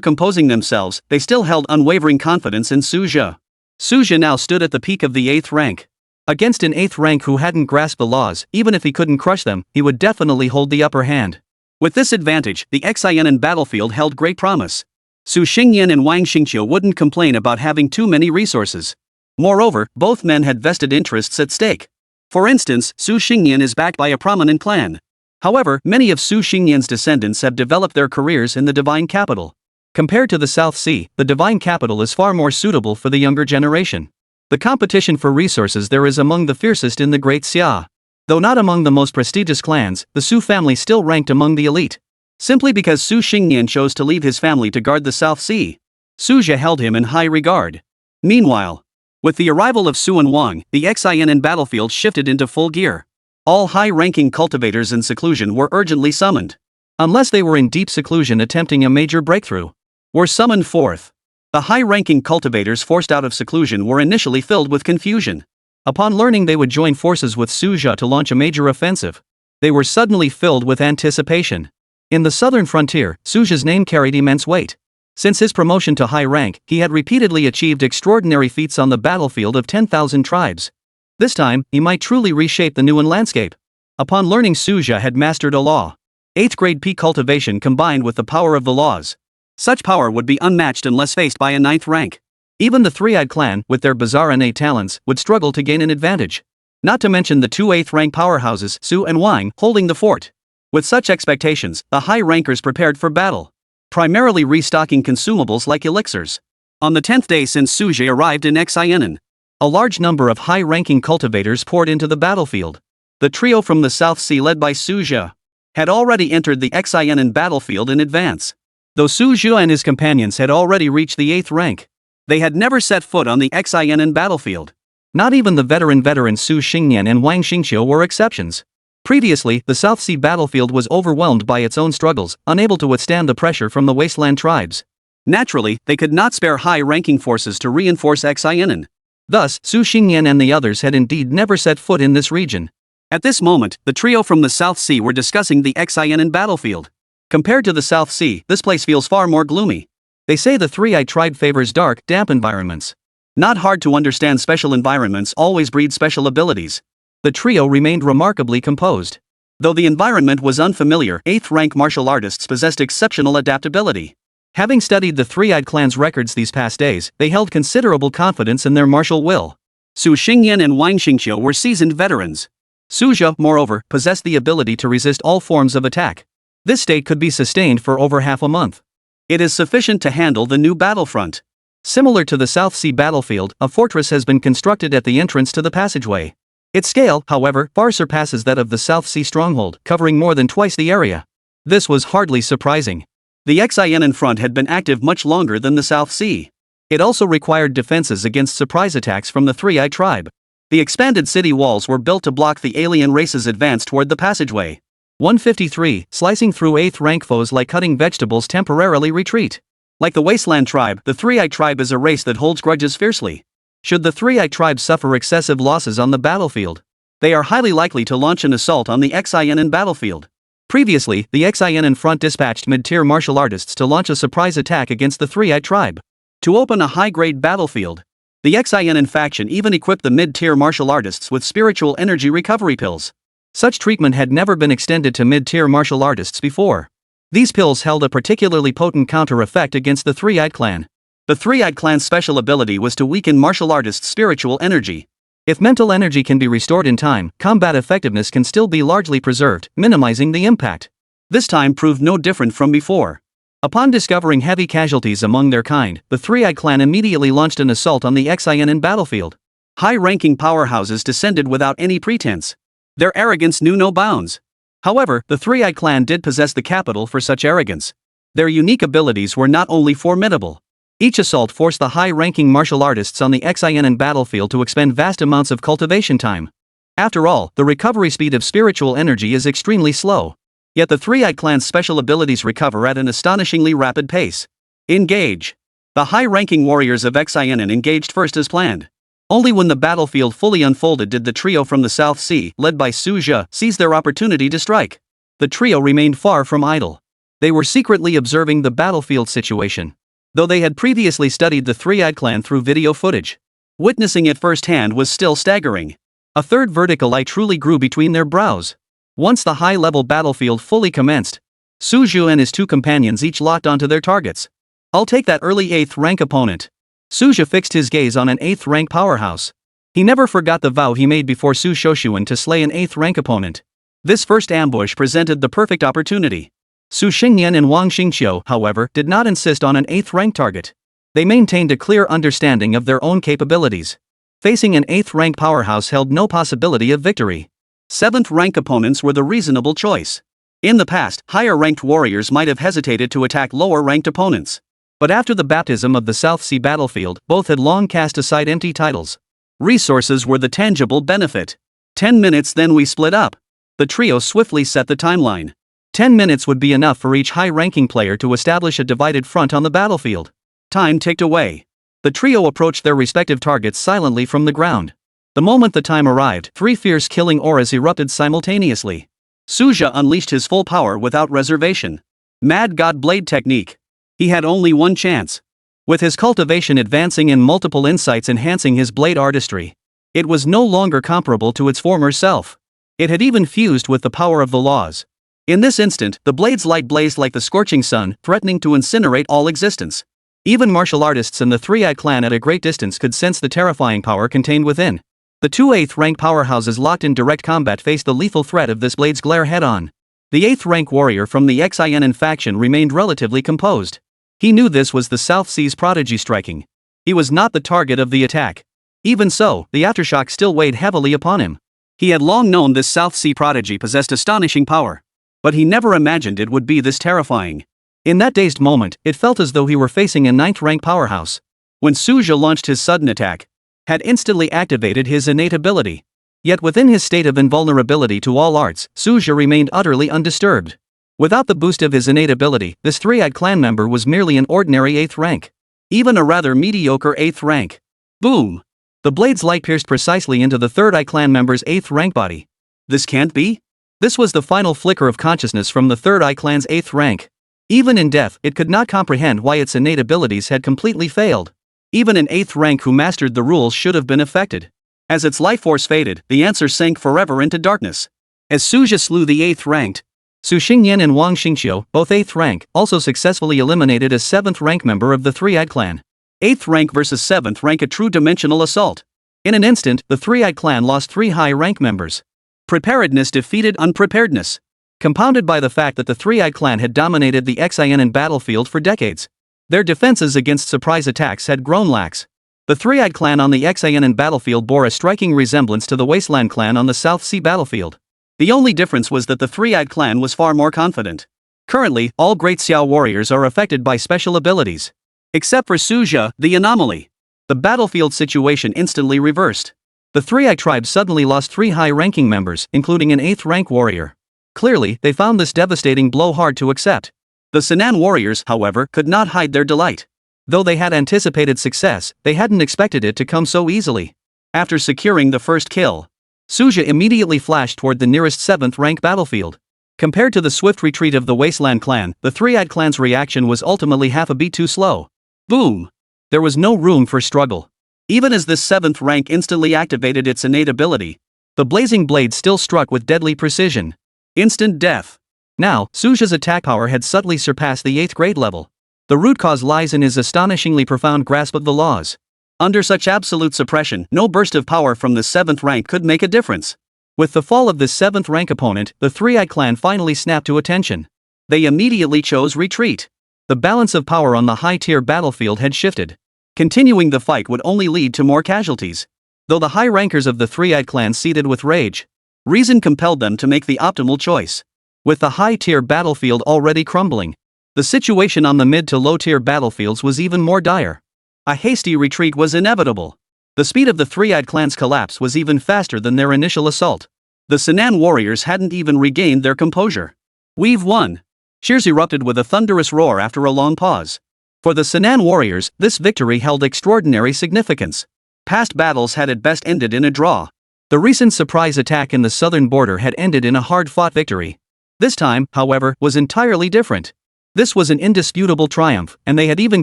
composing themselves, they still held unwavering confidence in Suja. Suja now stood at the peak of the 8th rank. Against an 8th rank who hadn't grasped the laws, even if he couldn't crush them, he would definitely hold the upper hand. With this advantage, the Xian battlefield held great promise. Su Xingyan and Wang Xingqiu wouldn't complain about having too many resources. Moreover, both men had vested interests at stake. For instance, Su Xingyan is backed by a prominent clan. However, many of Su Xingyan's descendants have developed their careers in the Divine Capital. Compared to the South Sea, the Divine Capital is far more suitable for the younger generation. The competition for resources there is among the fiercest in the Great Xia. Though not among the most prestigious clans, the Su family still ranked among the elite. Simply because Su Xingyan chose to leave his family to guard the South Sea, Suja held him in high regard. Meanwhile, with the arrival of Su and Wang, the Xian battlefield shifted into full gear. All high-ranking cultivators in seclusion were urgently summoned. Unless they were in deep seclusion attempting a major breakthrough, were summoned forth. The high-ranking cultivators forced out of seclusion were initially filled with confusion. Upon learning they would join forces with Suja to launch a major offensive, they were suddenly filled with anticipation. In the southern frontier, Suja's name carried immense weight. Since his promotion to high rank, he had repeatedly achieved extraordinary feats on the battlefield of 10,000 tribes. This time, he might truly reshape the Nuan landscape. Upon learning Suja had mastered a law, 8th grade P cultivation combined with the power of the laws, such power would be unmatched unless faced by a 9th rank. Even the three-eyed clan, with their bizarre innate talents, would struggle to gain an advantage. Not to mention the two 8th rank powerhouses, Su and Wang, holding the fort. With such expectations, the high rankers prepared for battle, primarily restocking consumables like elixirs. On the 10th day since Suja arrived in Xianan, a large number of high-ranking cultivators poured into the battlefield. The trio from the South Sea led by Suja had already entered the Xianan battlefield in advance. Though Suja and his companions had already reached the 8th rank, they had never set foot on the Xianan battlefield. Not even the veteran Su Xingyan and Wang Xingqiu were exceptions. Previously, the South Sea battlefield was overwhelmed by its own struggles, unable to withstand the pressure from the wasteland tribes. Naturally, they could not spare high-ranking forces to reinforce Xianan. Thus, Su Xingyan and the others had indeed never set foot in this region. At this moment, the trio from the South Sea were discussing the Xianan battlefield. Compared to the South Sea, this place feels far more gloomy. They say the three-eyed tribe favors dark, damp environments. Not hard to understand, special environments always breed special abilities. The trio remained remarkably composed. Though the environment was unfamiliar, 8th rank martial artists possessed exceptional adaptability. Having studied the three-eyed clan's records these past days, they held considerable confidence in their martial will. Su Xingyan and Wang Xingqiu were seasoned veterans. Suja, moreover, possessed the ability to resist all forms of attack. This state could be sustained for over half a month. It is sufficient to handle the new battlefront. Similar to the South Sea battlefield, a fortress has been constructed at the entrance to the passageway. Its scale, however, far surpasses that of the South Sea stronghold, covering more than twice the area. This was hardly surprising. The Xianan front had been active much longer than the South Sea. It also required defenses against surprise attacks from the three-eyed tribe. The expanded city walls were built to block the alien race's advance toward the passageway. 153, slicing through 8th rank foes like cutting vegetables temporarily retreat. Like the wasteland tribe, the three-eyed tribe is a race that holds grudges fiercely. Should the three-eyed tribe suffer excessive losses on the battlefield, they are highly likely to launch an assault on the Xianan battlefield. Previously, the Xianan front dispatched mid-tier martial artists to launch a surprise attack against the three-eyed tribe. To open a high-grade battlefield, the Xianan faction even equipped the mid-tier martial artists with spiritual energy recovery pills. Such treatment had never been extended to mid-tier martial artists before. These pills held a particularly potent counter-effect against the three-eyed clan. The three-eyed clan's special ability was to weaken martial artists' spiritual energy. If mental energy can be restored in time, combat effectiveness can still be largely preserved, minimizing the impact. This time proved no different from before. Upon discovering heavy casualties among their kind, the three-eyed clan immediately launched an assault on the Xianan battlefield. High-ranking powerhouses descended without any pretense. Their arrogance knew no bounds. However, the three-eyed clan did possess the capital for such arrogance. Their unique abilities were not only formidable, Each assault forced the high-ranking martial artists on the XINN battlefield to expend vast amounts of cultivation time. After all, the recovery speed of spiritual energy is extremely slow. Yet the three-eyed clan's special abilities recover at an astonishingly rapid pace. Engage. The high-ranking warriors of XINN engaged first as planned. Only when the battlefield fully unfolded did the trio from the South Sea, led by Suja, seize their opportunity to strike. The trio remained far from idle. They were secretly observing the battlefield situation, though they had previously studied the three-eyed clan through video footage. Witnessing it firsthand was still staggering. A third vertical eye truly grew between their brows. Once the high-level battlefield fully commenced, Suju and his two companions each locked onto their targets. I'll take that early 8th rank opponent. Suja fixed his gaze on an 8th rank powerhouse. He never forgot the vow he made before Su Shoshuan to slay an 8th rank opponent. This first ambush presented the perfect opportunity. Su Xingyan and Wang Xingqiu, however, did not insist on an 8th rank target. They maintained a clear understanding of their own capabilities. Facing an 8th rank powerhouse held no possibility of victory. 7th rank opponents were the reasonable choice. In the past, higher ranked warriors might have hesitated to attack lower ranked opponents. But after the baptism of the South Sea battlefield, both had long cast aside empty titles. Resources were the tangible benefit. 10 minutes, then we split up. The trio swiftly set the timeline. 10 minutes would be enough for each high-ranking player to establish a divided front on the battlefield. Time ticked away. The trio approached their respective targets silently from the ground. The moment the time arrived, 3 fierce killing auras erupted simultaneously. Suja unleashed his full power without reservation. Mad God Blade technique. He had only one chance. With his cultivation advancing and multiple insights enhancing his blade artistry, it was no longer comparable to its former self. It had even fused with the power of the laws. In this instant, the blade's light blazed like the scorching sun, threatening to incinerate all existence. Even martial artists and the three-eyed clan at a great distance could sense the terrifying power contained within. The two 8th rank powerhouses locked in direct combat faced the lethal threat of this blade's glare head-on. The 8th rank warrior from the XINN faction remained relatively composed. He knew this was the South Sea's prodigy striking. He was not the target of the attack. Even so, the aftershock still weighed heavily upon him. He had long known this South Sea prodigy possessed astonishing power, but he never imagined it would be this terrifying. In that dazed moment, it felt as though he were facing a 9th rank powerhouse. When Suja launched his sudden attack, had instantly activated his innate ability. Yet within his state of invulnerability to all arts, Suja remained utterly undisturbed. Without the boost of his innate ability, this three-eyed clan member was merely an ordinary 8th rank. Even a rather mediocre 8th rank. Boom! The blade's light pierced precisely into the third-eye clan member's 8th rank body. This can't be? This was the final flicker of consciousness from the third-eye clan's 8th rank. Even in death, it could not comprehend why its innate abilities had completely failed. Even an 8th rank who mastered the rules should have been affected. As its life force faded, the answer sank forever into darkness. As Suja slew the 8th ranked, Su Xingyan and Wang Xingqiu, both 8th rank, also successfully eliminated a 7th rank member of the three-eyed clan. 8th rank versus 7th rank, a true dimensional assault. In an instant, the three-eyed clan lost 3 high-rank members. Preparedness defeated unpreparedness. Compounded by the fact that the three-eyed clan had dominated the XINN battlefield for decades. Their defenses against surprise attacks had grown lax. The three-eyed clan on the XINN battlefield bore a striking resemblance to the Wasteland clan on the South Sea battlefield. The only difference was that the three-eyed clan was far more confident. Currently, all Great Xiao warriors are affected by special abilities. Except for Suja, the anomaly. The battlefield situation instantly reversed. The three-eyed tribe suddenly lost 3 high-ranking members, including an 8th rank warrior. Clearly, they found this devastating blow hard to accept. The Sinan warriors, however, could not hide their delight. Though they had anticipated success, they hadn't expected it to come so easily. After securing the first kill, Suja immediately flashed toward the nearest 7th rank battlefield. Compared to the swift retreat of the Wasteland clan, the three-eyed clan's reaction was ultimately half a beat too slow. Boom! There was no room for struggle. Even as this 7th rank instantly activated its innate ability, the blazing blade still struck with deadly precision. Instant death. Now, Suja's attack power had subtly surpassed the 8th grade level. The root cause lies in his astonishingly profound grasp of the laws. Under such absolute suppression, no burst of power from the 7th rank could make a difference. With the fall of this 7th rank opponent, the three-eyed clan finally snapped to attention. They immediately chose retreat. The balance of power on the high-tier battlefield had shifted. Continuing the fight would only lead to more casualties. Though the high rankers of the three-eyed clan seethed with rage, reason compelled them to make the optimal choice. With the high-tier battlefield already crumbling, The situation on the mid to low tier battlefields was even more dire. A hasty retreat was inevitable. The speed of the three-eyed clan's collapse was even faster than their initial assault. The Sinan warriors hadn't even regained their composure. "We've won!" Cheers erupted with a thunderous roar after a long pause. For the Sinan warriors, this victory held extraordinary significance. Past battles had at best ended in a draw. The recent surprise attack in the southern border had ended in a hard-fought victory. This time, however, was entirely different. This was an indisputable triumph, and they had even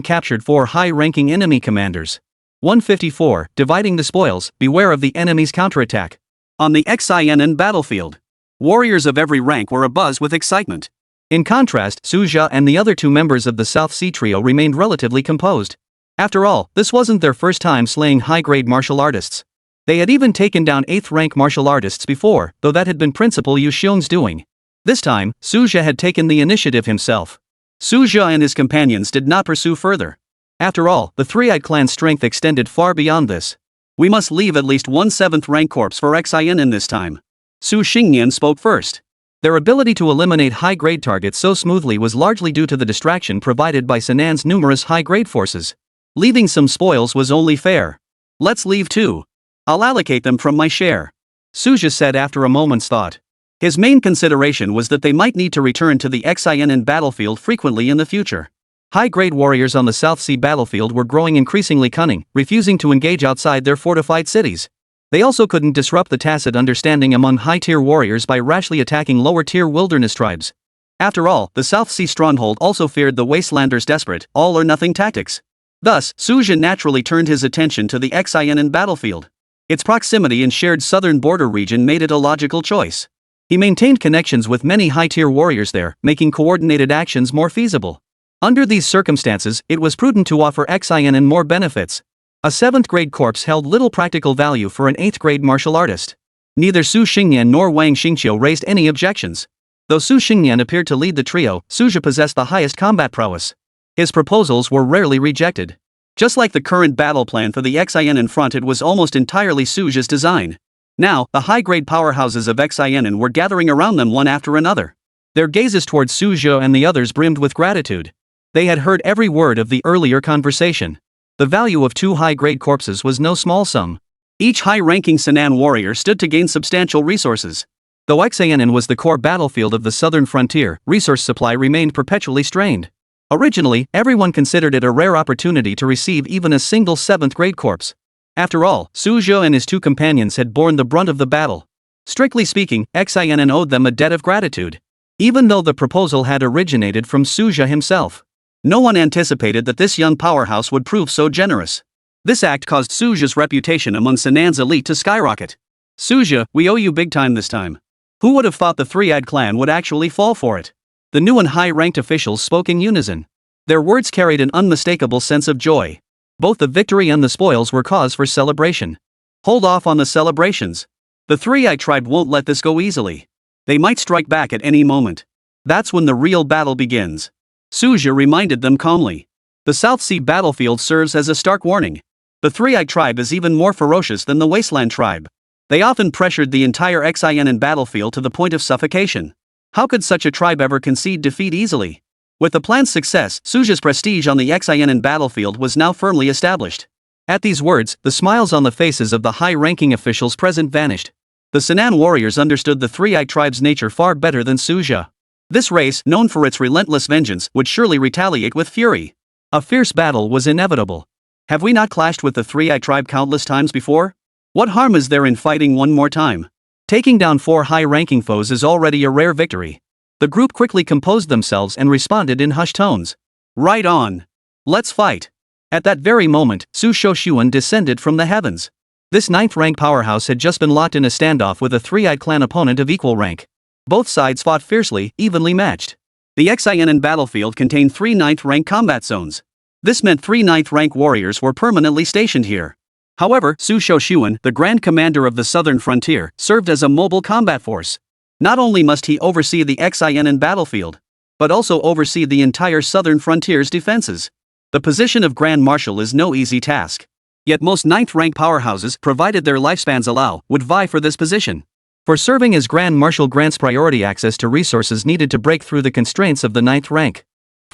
captured 4 high-ranking enemy commanders. 154, dividing the spoils, beware of the enemy's counterattack. On the Xian battlefield, warriors of every rank were abuzz with excitement. In contrast, Suja and the other 2 members of the South Sea trio remained relatively composed. After all, this wasn't their first time slaying high-grade martial artists. They had even taken down 8th-rank martial artists before, though that had been Principal Yu Xiong's doing. This time, Suja had taken the initiative himself. Suja and his companions did not pursue further. After all, the three-eyed clan's strength extended far beyond this. "We must leave at least 1 7th-rank corpse for Xian this time." Su Xingnian spoke first. Their ability to eliminate high-grade targets so smoothly was largely due to the distraction provided by Sinan's numerous high-grade forces. Leaving some spoils was only fair. "Let's leave too. I'll allocate them from my share," Suja said after a moment's thought. His main consideration was that they might need to return to the Xian battlefield frequently in the future. High-grade warriors on the South Sea battlefield were growing increasingly cunning, refusing to engage outside their fortified cities. They also couldn't disrupt the tacit understanding among high-tier warriors by rashly attacking lower-tier wilderness tribes. After all, the South Sea stronghold also feared the Wastelanders' desperate, all-or-nothing tactics. Thus, Suja naturally turned his attention to the Xian battlefield. Its proximity and shared southern border region made it a logical choice. He maintained connections with many high-tier warriors there, making coordinated actions more feasible. Under these circumstances, it was prudent to offer Xian more benefits. A 7th-grade corpse held little practical value for an 8th-grade martial artist. Neither Su Xingnian nor Wang Xingqiu raised any objections. Though Su Xingnian appeared to lead the trio, Suja possessed the highest combat prowess. His proposals were rarely rejected. Just like the current battle plan for the Xian front, it was almost entirely Suja's design. Now, the high-grade powerhouses of Xian were gathering around them one after another. Their gazes towards Suja and the others brimmed with gratitude. They had heard every word of the earlier conversation. The value of 2 high-grade corpses was no small sum. Each high-ranking Sinan warrior stood to gain substantial resources. Though Xian was the core battlefield of the southern frontier, resource supply remained perpetually strained. Originally, everyone considered it a rare opportunity to receive even a single 7th-grade corpse. After all, Suja and his 2 companions had borne the brunt of the battle. Strictly speaking, Xian owed them a debt of gratitude. Even though the proposal had originated from Suja himself, no one anticipated that this young powerhouse would prove so generous. This act caused Suja's reputation among Sinan's elite to skyrocket. "Suja, we owe you big time this time." Who would have thought the three-eyed clan would actually fall for it? The new and high-ranked officials spoke in unison. Their words carried an unmistakable sense of joy. Both the victory and the spoils were cause for celebration. Hold off on the celebrations. The three-eyed tribe won't let this go easily. They might strike back at any moment. That's when the real battle begins. Suja reminded them calmly. The South Sea battlefield serves as a stark warning. The three-eyed tribe is even more ferocious than the wasteland tribe. They often pressured the entire Xian battlefield to the point of suffocation. How could such a tribe ever concede defeat easily? With the plan's success, Suja's prestige on the Xian battlefield was now firmly established. At these words, the smiles on the faces of the high-ranking officials present vanished. The Sinan warriors understood the three-eyed tribe's nature far better than Suja. This race, known for its relentless vengeance, would surely retaliate with fury. A fierce battle was inevitable. Have we not clashed with the three-eyed tribe countless times before? What harm is there in fighting one more time? Taking down 4 high-ranking foes is already a rare victory. The group quickly composed themselves and responded in hushed tones. Right on. Let's fight. At that very moment, Su Shoshuan descended from the heavens. This 9th-rank powerhouse had just been locked in a standoff with a three-eyed clan opponent of equal rank. Both sides fought fiercely, evenly matched. The Xian battlefield contained 3 9th-rank combat zones. This meant 3 9th-rank warriors were permanently stationed here. However, Su Shoshuan, the Grand Commander of the Southern Frontier, served as a mobile combat force. Not only must he oversee the Xian battlefield, but also oversee the entire Southern Frontier's defenses. The position of Grand Marshal is no easy task. Yet most 9th-rank powerhouses, provided their lifespans allow, would vie for this position. For serving as Grand Marshal grants priority access to resources needed to break through the constraints of the 9th rank.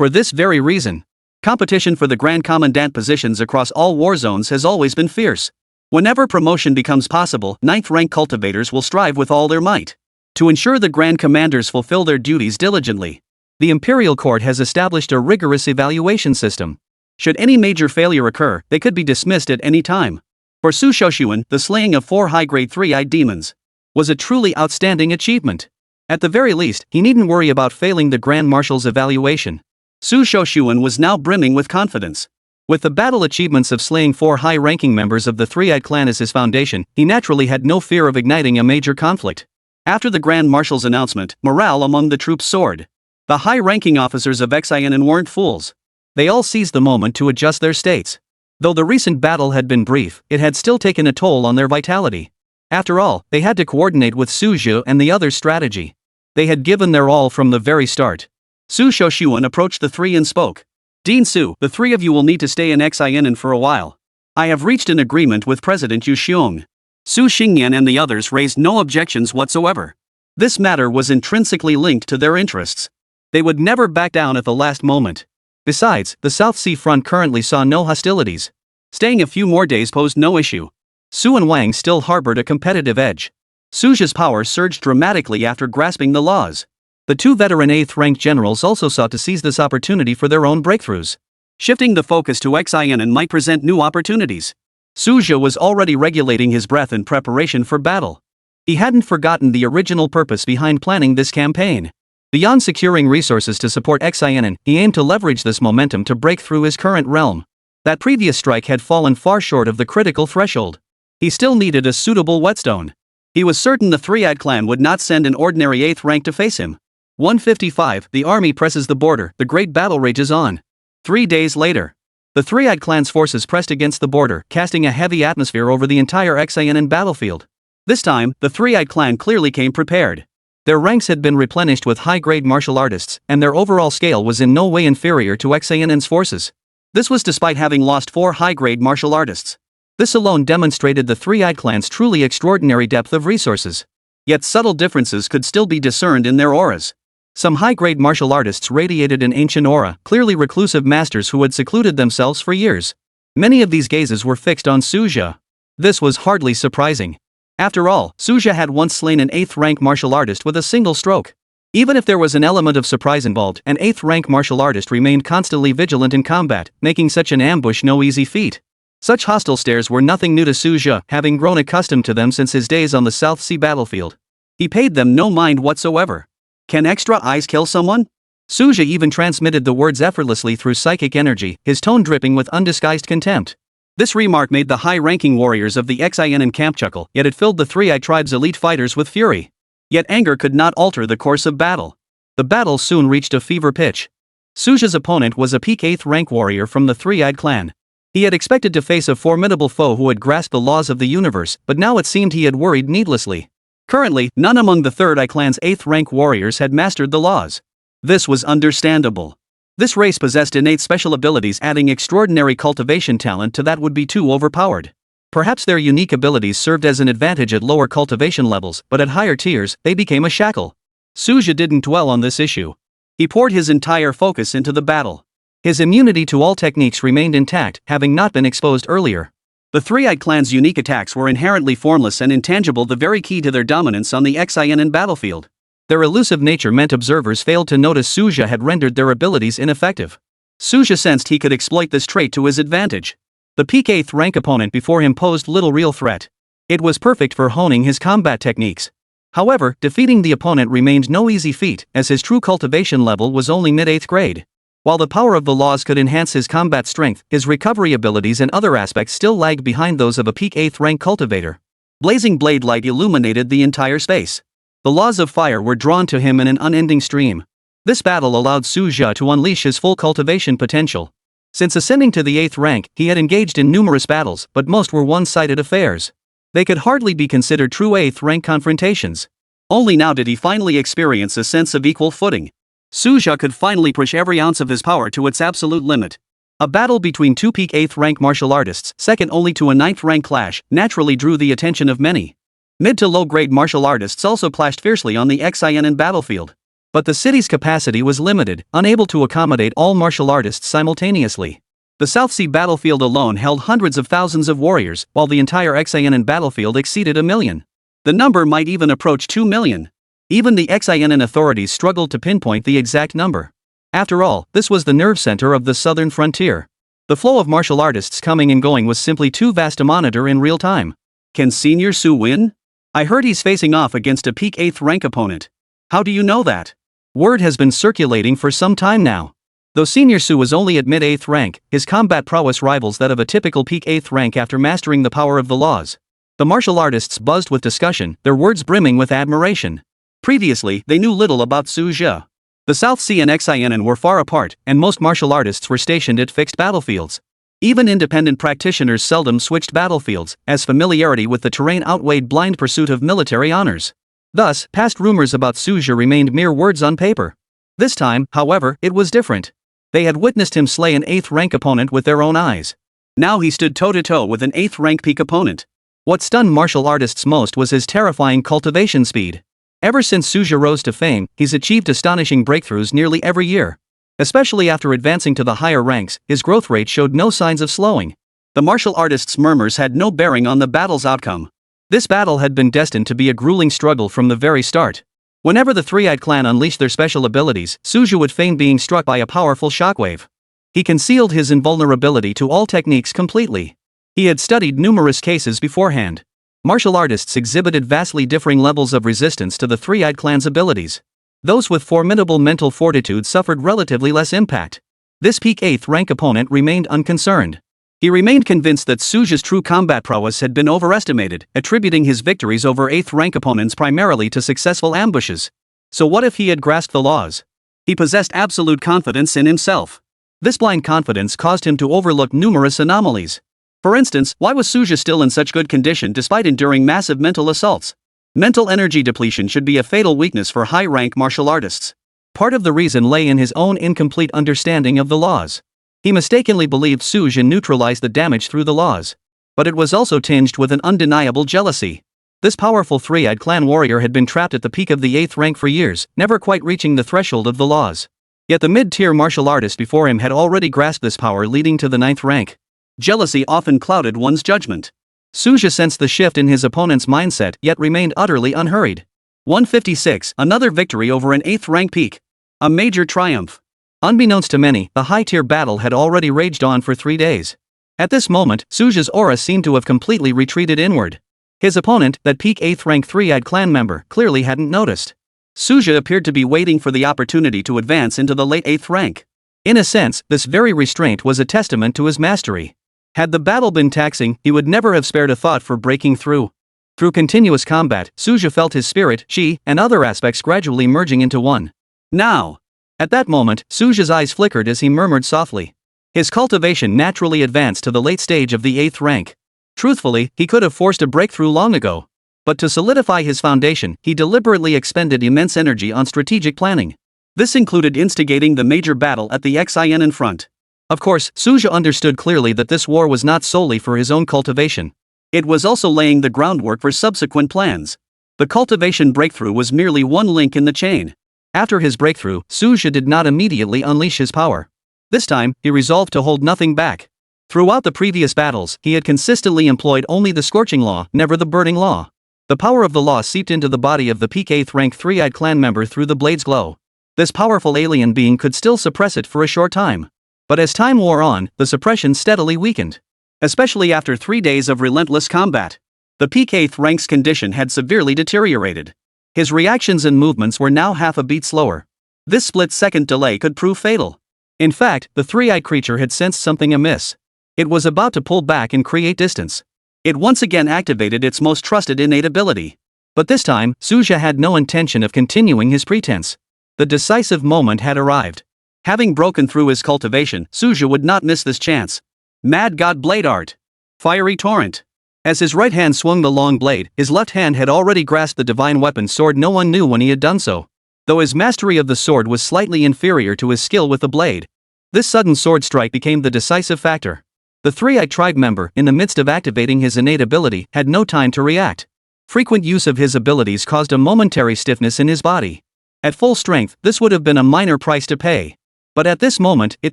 For this very reason, competition for the Grand Commandant positions across all war zones has always been fierce. Whenever promotion becomes possible, 9th rank cultivators will strive with all their might to ensure the Grand Commanders fulfill their duties diligently. The Imperial Court has established a rigorous evaluation system. Should any major failure occur, they could be dismissed at any time. For Su Shoshuan, the slaying of 4 high-grade 3-eyed demons was a truly outstanding achievement. At the very least, he needn't worry about failing the Grand Marshal's evaluation. Su Shoshuan was now brimming with confidence. With the battle achievements of slaying 4 high-ranking members of the 3-eyed clan as his foundation, he naturally had no fear of igniting a major conflict. After the Grand Marshal's announcement, morale among the troops soared. The high-ranking officers of Xian weren't fools. They all seized the moment to adjust their states. Though the recent battle had been brief, it had still taken a toll on their vitality. After all, they had to coordinate with Su Zhu and the others' strategy. They had given their all from the very start. Su Shoshuan approached the three and spoke. Dean Su, the three of you will need to stay in Xian for a while. I have reached an agreement with President Yu Xiong. Su Xingyan and the others raised no objections whatsoever. This matter was intrinsically linked to their interests. They would never back down at the last moment. Besides, the South Sea front currently saw no hostilities. Staying a few more days posed no issue. Su and Wang still harbored a competitive edge. Suja's power surged dramatically after grasping the laws. The 2 veteran 8th-ranked generals also sought to seize this opportunity for their own breakthroughs. Shifting the focus to Xian might present new opportunities. Suja was already regulating his breath in preparation for battle. He hadn't forgotten the original purpose behind planning this campaign. Beyond securing resources to support Xian, he aimed to leverage this momentum to break through his current realm. That previous strike had fallen far short of the critical threshold. He still needed a suitable whetstone. He was certain the 3-eyed clan would not send an ordinary 8th rank to face him. 155, the army presses the border, the great battle rages on. 3 days later, the 3-eyed clan's forces pressed against the border, casting a heavy atmosphere over the entire Xian battlefield. This time, the 3-eyed clan clearly came prepared. Their ranks had been replenished with high-grade martial artists, and their overall scale was in no way inferior to Xian's forces. This was despite having lost 4 high-grade martial artists. This alone demonstrated the 3-eyed clan's truly extraordinary depth of resources. Yet subtle differences could still be discerned in their auras. Some high-grade martial artists radiated an ancient aura, clearly reclusive masters who had secluded themselves for years. Many of these gazes were fixed on Suja. This was hardly surprising. After all, Suja had once slain an 8th-rank martial artist with a single stroke. Even if there was an element of surprise involved, an 8th-rank martial artist remained constantly vigilant in combat, making such an ambush no easy feat. Such hostile stares were nothing new to Suja, having grown accustomed to them since his days on the South Sea battlefield. He paid them no mind whatsoever. Can extra eyes kill someone? Suja even transmitted the words effortlessly through psychic energy, his tone dripping with undisguised contempt. This remark made the high-ranking warriors of the Xian camp chuckle, yet it filled the 3-eyed tribe's elite fighters with fury. Yet anger could not alter the course of battle. The battle soon reached a fever pitch. Suja's opponent was a peak 8th-rank warrior from the 3-eyed clan. He had expected to face a formidable foe who had grasped the laws of the universe, but now it seemed he had worried needlessly. Currently, none among the 3rd Eye clan's 8th-rank warriors had mastered the laws. This was understandable. This race possessed innate special abilities, adding extraordinary cultivation talent to that would be too overpowered. Perhaps their unique abilities served as an advantage at lower cultivation levels, but at higher tiers, they became a shackle. Suja didn't dwell on this issue. He poured his entire focus into the battle. His immunity to all techniques remained intact, having not been exposed earlier. The 3-eyed clan's unique attacks were inherently formless and intangible, the very key to their dominance on the Xian battlefield. Their elusive nature meant observers failed to notice Suja had rendered their abilities ineffective. Suja sensed he could exploit this trait to his advantage. The peak 8th rank opponent before him posed little real threat. It was perfect for honing his combat techniques. However, defeating the opponent remained no easy feat, as his true cultivation level was only mid-8th grade. While the power of the laws could enhance his combat strength, his recovery abilities and other aspects still lagged behind those of a peak 8th rank cultivator. Blazing blade light illuminated the entire space. The laws of fire were drawn to him in an unending stream. This battle allowed Suja to unleash his full cultivation potential. Since ascending to the 8th rank, he had engaged in numerous battles, but most were one-sided affairs. They could hardly be considered true 8th rank confrontations. Only now did he finally experience a sense of equal footing. Suja could finally push every ounce of his power to its absolute limit. A battle between 2 peak 8th rank martial artists, second only to a 9th rank clash, naturally drew the attention of many. Mid to low grade martial artists also clashed fiercely on the Xian battlefield. But the city's capacity was limited, unable to accommodate all martial artists simultaneously. The South Sea battlefield alone held hundreds of thousands of warriors, while the entire Xianan battlefield exceeded 1 million. The number might even approach 2 million. Even the Xianan authorities struggled to pinpoint the exact number. After all, this was the nerve center of the southern frontier. The flow of martial artists coming and going was simply too vast to monitor in real time. Can Senior Su win? I heard he's facing off against a peak 8th rank opponent. How do you know that? Word has been circulating for some time now. Though Senior Su was only at mid-8th rank, his combat prowess rivals that of a typical peak 8th rank after mastering the power of the laws. The martial artists buzzed with discussion, their words brimming with admiration. Previously, they knew little about Su Zhe. The South Sea and Xianan were far apart, and most martial artists were stationed at fixed battlefields. Even independent practitioners seldom switched battlefields, as familiarity with the terrain outweighed blind pursuit of military honors. Thus, past rumors about Su Zhe remained mere words on paper. This time, however, it was different. They had witnessed him slay an 8th rank opponent with their own eyes. Now he stood toe-to-toe with an 8th rank peak opponent. What stunned martial artists most was his terrifying cultivation speed. Ever since Su Zhe rose to fame, he's achieved astonishing breakthroughs nearly every year. Especially after advancing to the higher ranks, his growth rate showed no signs of slowing. The martial artists' murmurs had no bearing on the battle's outcome. This battle had been destined to be a grueling struggle from the very start. Whenever the Three-Eyed Clan unleashed their special abilities, Su Zhe would feign being struck by a powerful shockwave. He concealed his invulnerability to all techniques completely. He had studied numerous cases beforehand. Martial artists exhibited vastly differing levels of resistance to the Three-Eyed Clan's abilities. Those with formidable mental fortitude suffered relatively less impact. This peak 8th rank opponent remained unconcerned. He remained convinced that Su Zhe's true combat prowess had been overestimated, attributing his victories over 8th rank opponents primarily to successful ambushes. So what if he had grasped the laws? He possessed absolute confidence in himself. This blind confidence caused him to overlook numerous anomalies. For instance, why was Su Zhe still in such good condition despite enduring massive mental assaults? Mental energy depletion should be a fatal weakness for high-rank martial artists. Part of the reason lay in his own incomplete understanding of the laws. He mistakenly believed Su Zhe neutralized the damage through the laws. But it was also tinged with an undeniable jealousy. This powerful Three-Eyed Clan warrior had been trapped at the peak of the 8th rank for years, never quite reaching the threshold of the laws. Yet the mid-tier martial artist before him had already grasped this power, leading to the 9th rank. Jealousy often clouded one's judgment. Su Zhe sensed the shift in his opponent's mindset yet remained utterly unhurried. 156, another victory over an 8th rank peak. A major triumph. Unbeknownst to many, the high-tier battle had already raged on for 3 days. At this moment, Su Zhe's aura seemed to have completely retreated inward. His opponent, that peak 8th rank Three-Eyed Clan member, clearly hadn't noticed. Su Zhe appeared to be waiting for the opportunity to advance into the late 8th rank. In a sense, this very restraint was a testament to his mastery. Had the battle been taxing, he would never have spared a thought for breaking through. Through continuous combat, Su Zhe felt his spirit, chi, and other aspects gradually merging into one. Now! At that moment, Su Zhe's eyes flickered as he murmured softly. His cultivation naturally advanced to the late stage of the 8th rank. Truthfully, he could have forced a breakthrough long ago. But to solidify his foundation, he deliberately expended immense energy on strategic planning. This included instigating the major battle at the Xianan front. Of course, Su Zhe understood clearly that this war was not solely for his own cultivation. It was also laying the groundwork for subsequent plans. The cultivation breakthrough was merely one link in the chain. After his breakthrough, Su Zhe did not immediately unleash his power. This time, he resolved to hold nothing back. Throughout the previous battles, he had consistently employed only the scorching law, never the burning law. The power of the law seeped into the body of the peak 8th rank Three-Eyed Clan member through the blade's glow. This powerful alien being could still suppress it for a short time. But as time wore on, the suppression steadily weakened. Especially after 3 days of relentless combat. The peak 8th rank's condition had severely deteriorated. His reactions and movements were now half a beat slower. This split-second delay could prove fatal. In fact, the three-eyed creature had sensed something amiss. It was about to pull back and create distance. It once again activated its most trusted innate ability. But this time, Su Zhe had no intention of continuing his pretense. The decisive moment had arrived. Having broken through his cultivation, Su Zhe would not miss this chance. Mad God Blade Art. Fiery Torrent. As his right hand swung the long blade, his left hand had already grasped the divine weapon sword. No one knew when he had done so. Though his mastery of the sword was slightly inferior to his skill with the blade. This sudden sword strike became the decisive factor. The three-eyed tribe member, in the midst of activating his innate ability, had no time to react. Frequent use of his abilities caused a momentary stiffness in his body. At full strength, this would have been a minor price to pay. But at this moment, it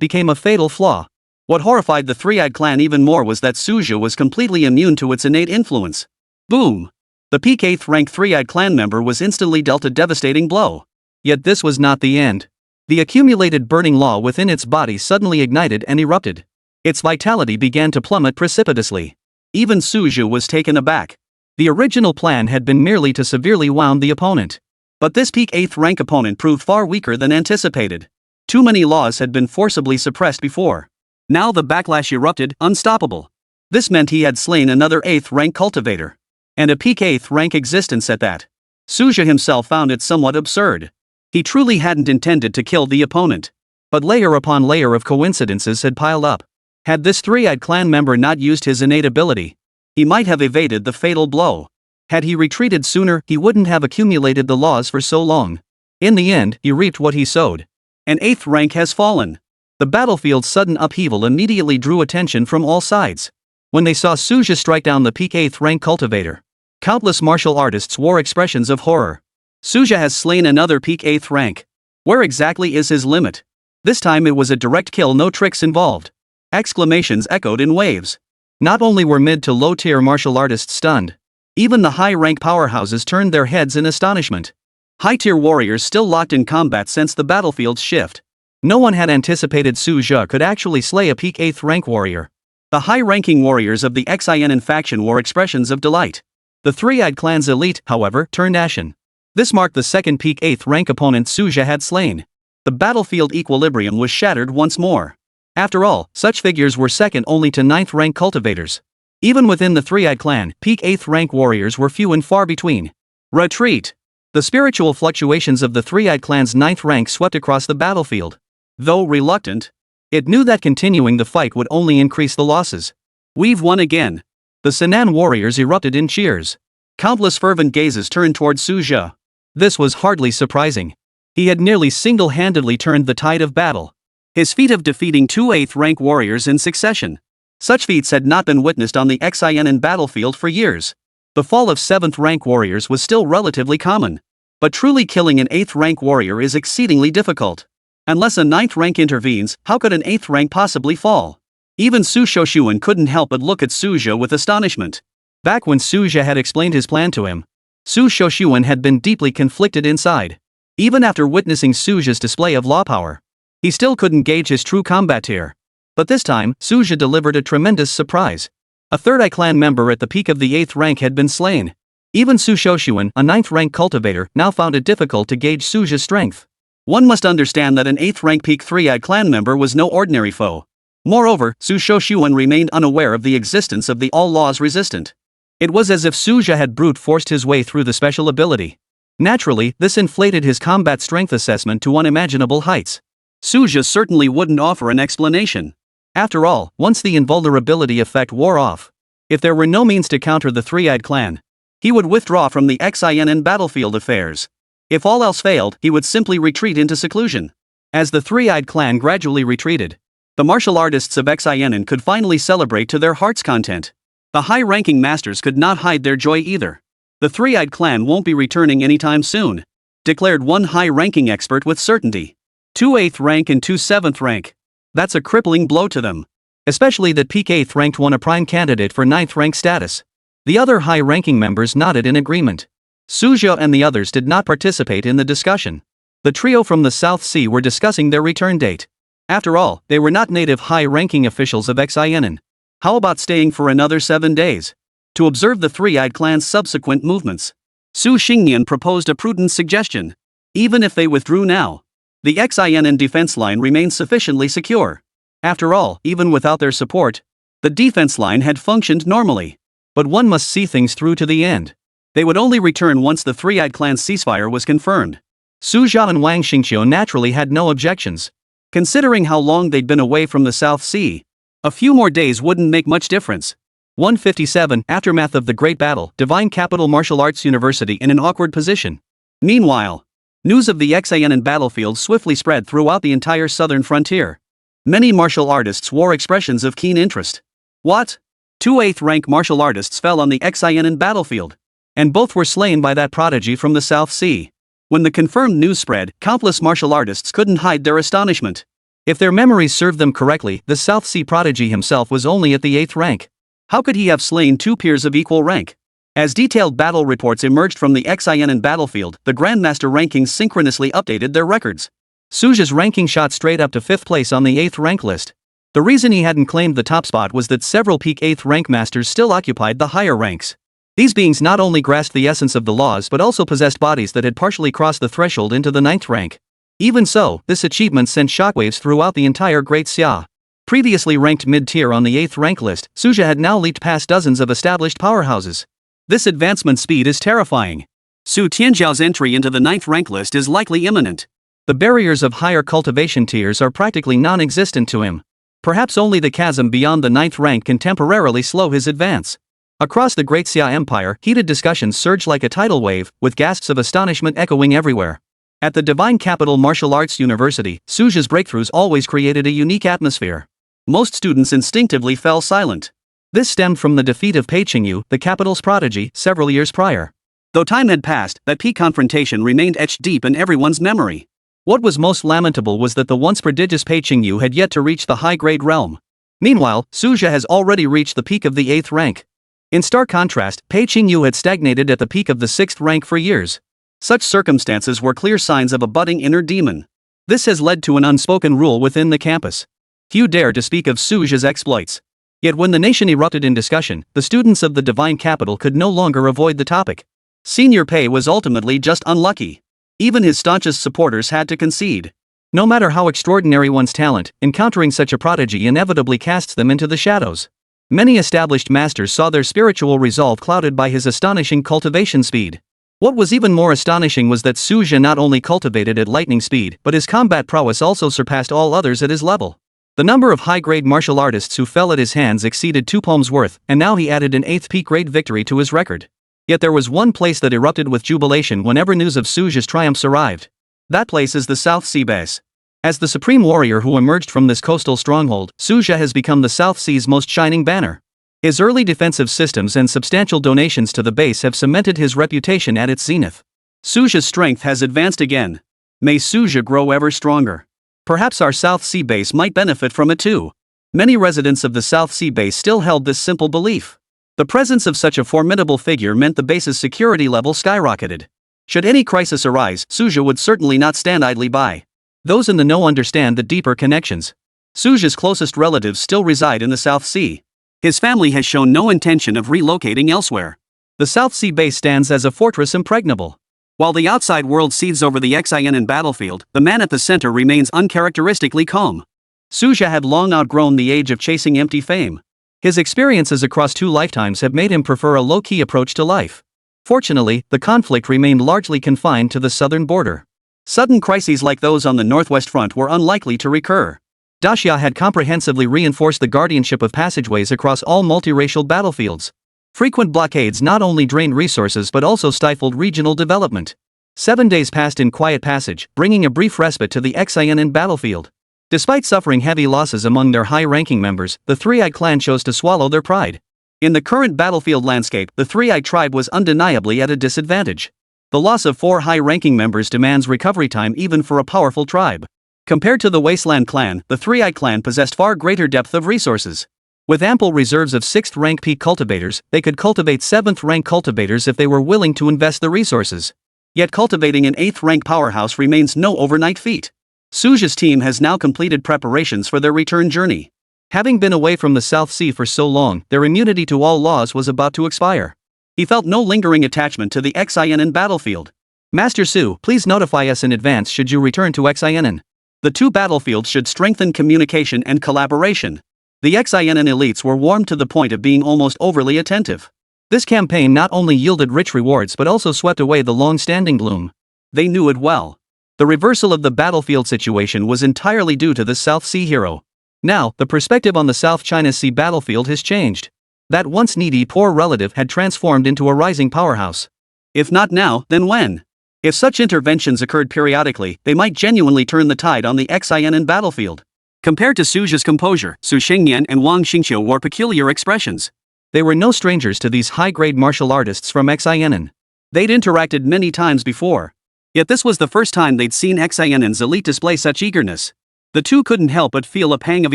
became a fatal flaw. What horrified the three-eyed clan even more was that Suja was completely immune to its innate influence. Boom! The peak 8th rank three-eyed clan member was instantly dealt a devastating blow. Yet this was not the end. The accumulated burning law within its body suddenly ignited and erupted. Its vitality began to plummet precipitously. Even Suja was taken aback. The original plan had been merely to severely wound the opponent. But this peak 8th rank opponent proved far weaker than anticipated. Too many laws had been forcibly suppressed before. Now the backlash erupted, unstoppable. This meant he had slain another 8th rank cultivator. And a peak 8th rank existence at that. Suja himself found it somewhat absurd. He truly hadn't intended to kill the opponent. But layer upon layer of coincidences had piled up. Had this three-eyed clan member not used his innate ability, he might have evaded the fatal blow. Had he retreated sooner, he wouldn't have accumulated the laws for so long. In the end, he reaped what he sowed. An 8th rank has fallen. The battlefield's sudden upheaval immediately drew attention from all sides. When they saw Suja strike down the peak 8th rank cultivator, countless martial artists wore expressions of horror. Suja has slain another peak 8th rank. Where exactly is his limit? This time it was a direct kill, no tricks involved. Exclamations echoed in waves. Not only were mid to low tier martial artists stunned, even the high rank powerhouses turned their heads in astonishment. High tier warriors still locked in combat sensed the battlefield's shift. No one had anticipated Suja could actually slay a peak 8th rank warrior. The high ranking warriors of the XINN faction wore expressions of delight. The three-eyed clan's elite, however, turned ashen. This marked the second peak 8th rank opponent Suja had slain. The battlefield equilibrium was shattered once more. After all, such figures were second only to 9th rank cultivators. Even within the three-eyed clan, peak 8th rank warriors were few and far between. Retreat! The spiritual fluctuations of the three-eyed clan's 9th rank swept across the battlefield. Though reluctant, it knew that continuing the fight would only increase the losses. We've won again. The Sinan warriors erupted in cheers. Countless fervent gazes turned toward Suja. This was hardly surprising. He had nearly single-handedly turned the tide of battle. His feat of defeating two 8th rank warriors in succession. Such feats had not been witnessed on the XINN battlefield for years. The fall of 7th rank warriors was still relatively common. But truly killing an 8th rank warrior is exceedingly difficult. Unless a 9th rank intervenes, how could an 8th rank possibly fall? Even Su Shoshuan couldn't help but look at Suja with astonishment. Back when Suja had explained his plan to him, Su Shoshuan had been deeply conflicted inside. Even after witnessing Suja's display of law power, he still couldn't gauge his true combat tier. But this time, Suja delivered a tremendous surprise. A third-eye clan member at the peak of the 8th rank had been slain. Even Su Shoshuan, a 9th rank cultivator, now found it difficult to gauge Suja's strength. One must understand that an 8th rank peak 3-eyed clan member was no ordinary foe. Moreover, Su Shoshuan remained unaware of the existence of the all laws resistant. It was as if Suja had brute forced his way through the special ability. Naturally, this inflated his combat strength assessment to unimaginable heights. Suja certainly wouldn't offer an explanation. After all, once the invulnerability effect wore off, if there were no means to counter the three-eyed clan, he would withdraw from the XINN battlefield affairs. If all else failed, he would simply retreat into seclusion. As the three-eyed clan gradually retreated, the martial artists of XINN could finally celebrate to their heart's content. The high-ranking masters could not hide their joy either. The three-eyed clan won't be returning anytime soon, declared one high-ranking expert with certainty. 2 8th rank and 2 7th rank. That's a crippling blow to them. Especially that peak 8th ranked won a prime candidate for 9th rank status. The other high-ranking members nodded in agreement. Suja and the others did not participate in the discussion. The trio from the South Sea were discussing their return date. After all, they were not native high-ranking officials of XINN. How about staying for another 7 days? To observe the three-eyed clan's subsequent movements. Su Xingnian proposed a prudent suggestion. Even if they withdrew now, the XINN defense line remained sufficiently secure. After all, even without their support, the defense line had functioned normally. But one must see things through to the end. They would only return once the three-eyed clan's ceasefire was confirmed. Suja and Wang Xingqiu naturally had no objections. Considering how long they'd been away from the South Sea, a few more days wouldn't make much difference. 157 Aftermath of the Great Battle, Divine Capital Martial Arts University in an awkward position. Meanwhile, news of the XINN battlefield swiftly spread throughout the entire southern frontier. Many martial artists wore expressions of keen interest. What? 2 8th rank martial artists fell on the XINN battlefield. And both were slain by that prodigy from the South Sea. When the confirmed news spread, countless martial artists couldn't hide their astonishment. If their memories served them correctly, the South Sea prodigy himself was only at the 8th rank. How could he have slain two peers of equal rank? As detailed battle reports emerged from the XINN battlefield, the Grandmaster rankings synchronously updated their records. Suja's ranking shot straight up to 5th place on the 8th rank list. The reason he hadn't claimed the top spot was that several peak 8th rank masters still occupied the higher ranks. These beings not only grasped the essence of the laws but also possessed bodies that had partially crossed the threshold into the 9th rank. Even so, this achievement sent shockwaves throughout the entire Great Xia. Previously ranked mid-tier on the 8th rank list, Suja had now leaped past dozens of established powerhouses. This advancement speed is terrifying. Su Tianzhao's entry into the 9th rank list is likely imminent. The barriers of higher cultivation tiers are practically non-existent to him. Perhaps only the chasm beyond the 9th rank can temporarily slow his advance. Across the Great Xia Empire, heated discussions surged like a tidal wave, with gasps of astonishment echoing everywhere. At the Divine Capital Martial Arts University, Suja's breakthroughs always created a unique atmosphere. Most students instinctively fell silent. This stemmed from the defeat of Pei Qingyu, the capital's prodigy, several years prior. Though time had passed, that peak confrontation remained etched deep in everyone's memory. What was most lamentable was that the once prodigious Pei Qingyu had yet to reach the high-grade realm. Meanwhile, Suja has already reached the peak of the 8th rank. In stark contrast, Pei Qingyu had stagnated at the peak of the 6th rank for years. Such circumstances were clear signs of a budding inner demon. This has led to an unspoken rule within the campus. Few dare to speak of Suja's exploits. Yet when the nation erupted in discussion, the students of the Divine Capital could no longer avoid the topic. Senior Pei was ultimately just unlucky. Even his staunchest supporters had to concede. No matter how extraordinary one's talent, encountering such a prodigy inevitably casts them into the shadows. Many established masters saw their spiritual resolve clouded by his astonishing cultivation speed. What was even more astonishing was that Suja not only cultivated at lightning speed, but his combat prowess also surpassed all others at his level. The number of high-grade martial artists who fell at his hands exceeded 2 poems worth, and now he added an 8th peak grade victory to his record. Yet there was one place that erupted with jubilation whenever news of Suja's triumphs arrived. That place is the South Sea base. As the supreme warrior who emerged from this coastal stronghold, Suja has become the South Sea's most shining banner. His early defensive systems and substantial donations to the base have cemented his reputation at its zenith. Suja's strength has advanced again. May Suja grow ever stronger. Perhaps our South Sea base might benefit from it too. Many residents of the South Sea base still held this simple belief. The presence of such a formidable figure meant the base's security level skyrocketed. Should any crisis arise, Suja would certainly not stand idly by. Those in the know understand the deeper connections. Suja's closest relatives still reside in the South Sea. His family has shown no intention of relocating elsewhere. The South Sea base stands as a fortress impregnable. While the outside world seethes over the XINN battlefield, the man at the center remains uncharacteristically calm. Suja had long outgrown the age of chasing empty fame. His experiences across 2 lifetimes have made him prefer a low-key approach to life. Fortunately, the conflict remained largely confined to the southern border. Sudden crises like those on the northwest front were unlikely to recur. Daxia had comprehensively reinforced the guardianship of passageways across all multiracial battlefields. Frequent blockades not only drained resources but also stifled regional development. 7 days passed in quiet passage, bringing a brief respite to the XINN battlefield. Despite suffering heavy losses among their high-ranking members, the Three-Eyed clan chose to swallow their pride. In the current battlefield landscape, the Three-Eyed tribe was undeniably at a disadvantage. The loss of 4 high-ranking members demands recovery time even for a powerful tribe. Compared to the Wasteland clan, the Three-Eyed clan possessed far greater depth of resources. With ample reserves of 6th rank peak cultivators, they could cultivate 7th rank cultivators if they were willing to invest the resources. Yet cultivating an 8th rank powerhouse remains no overnight feat. Suja's team has now completed preparations for their return journey. Having been away from the South Sea for so long, their immunity to all laws was about to expire. He felt no lingering attachment to the XINN battlefield. Master Su, please notify us in advance should you return to XINN. The 2 battlefields should strengthen communication and collaboration. The XINN elites were warmed to the point of being almost overly attentive. This campaign not only yielded rich rewards but also swept away the long-standing gloom. They knew it well. The reversal of the battlefield situation was entirely due to the South Sea hero. Now, the perspective on the South China Sea battlefield has changed. That once needy poor relative had transformed into a rising powerhouse. If not now, then when? If such interventions occurred periodically, they might genuinely turn the tide on the XINN battlefield. Compared to Suja's composure, Su Xingyan and Wang Xingqiu wore peculiar expressions. They were no strangers to these high-grade martial artists from XINN. They'd interacted many times before. Yet this was the first time they'd seen XINN's elite display such eagerness. The two couldn't help but feel a pang of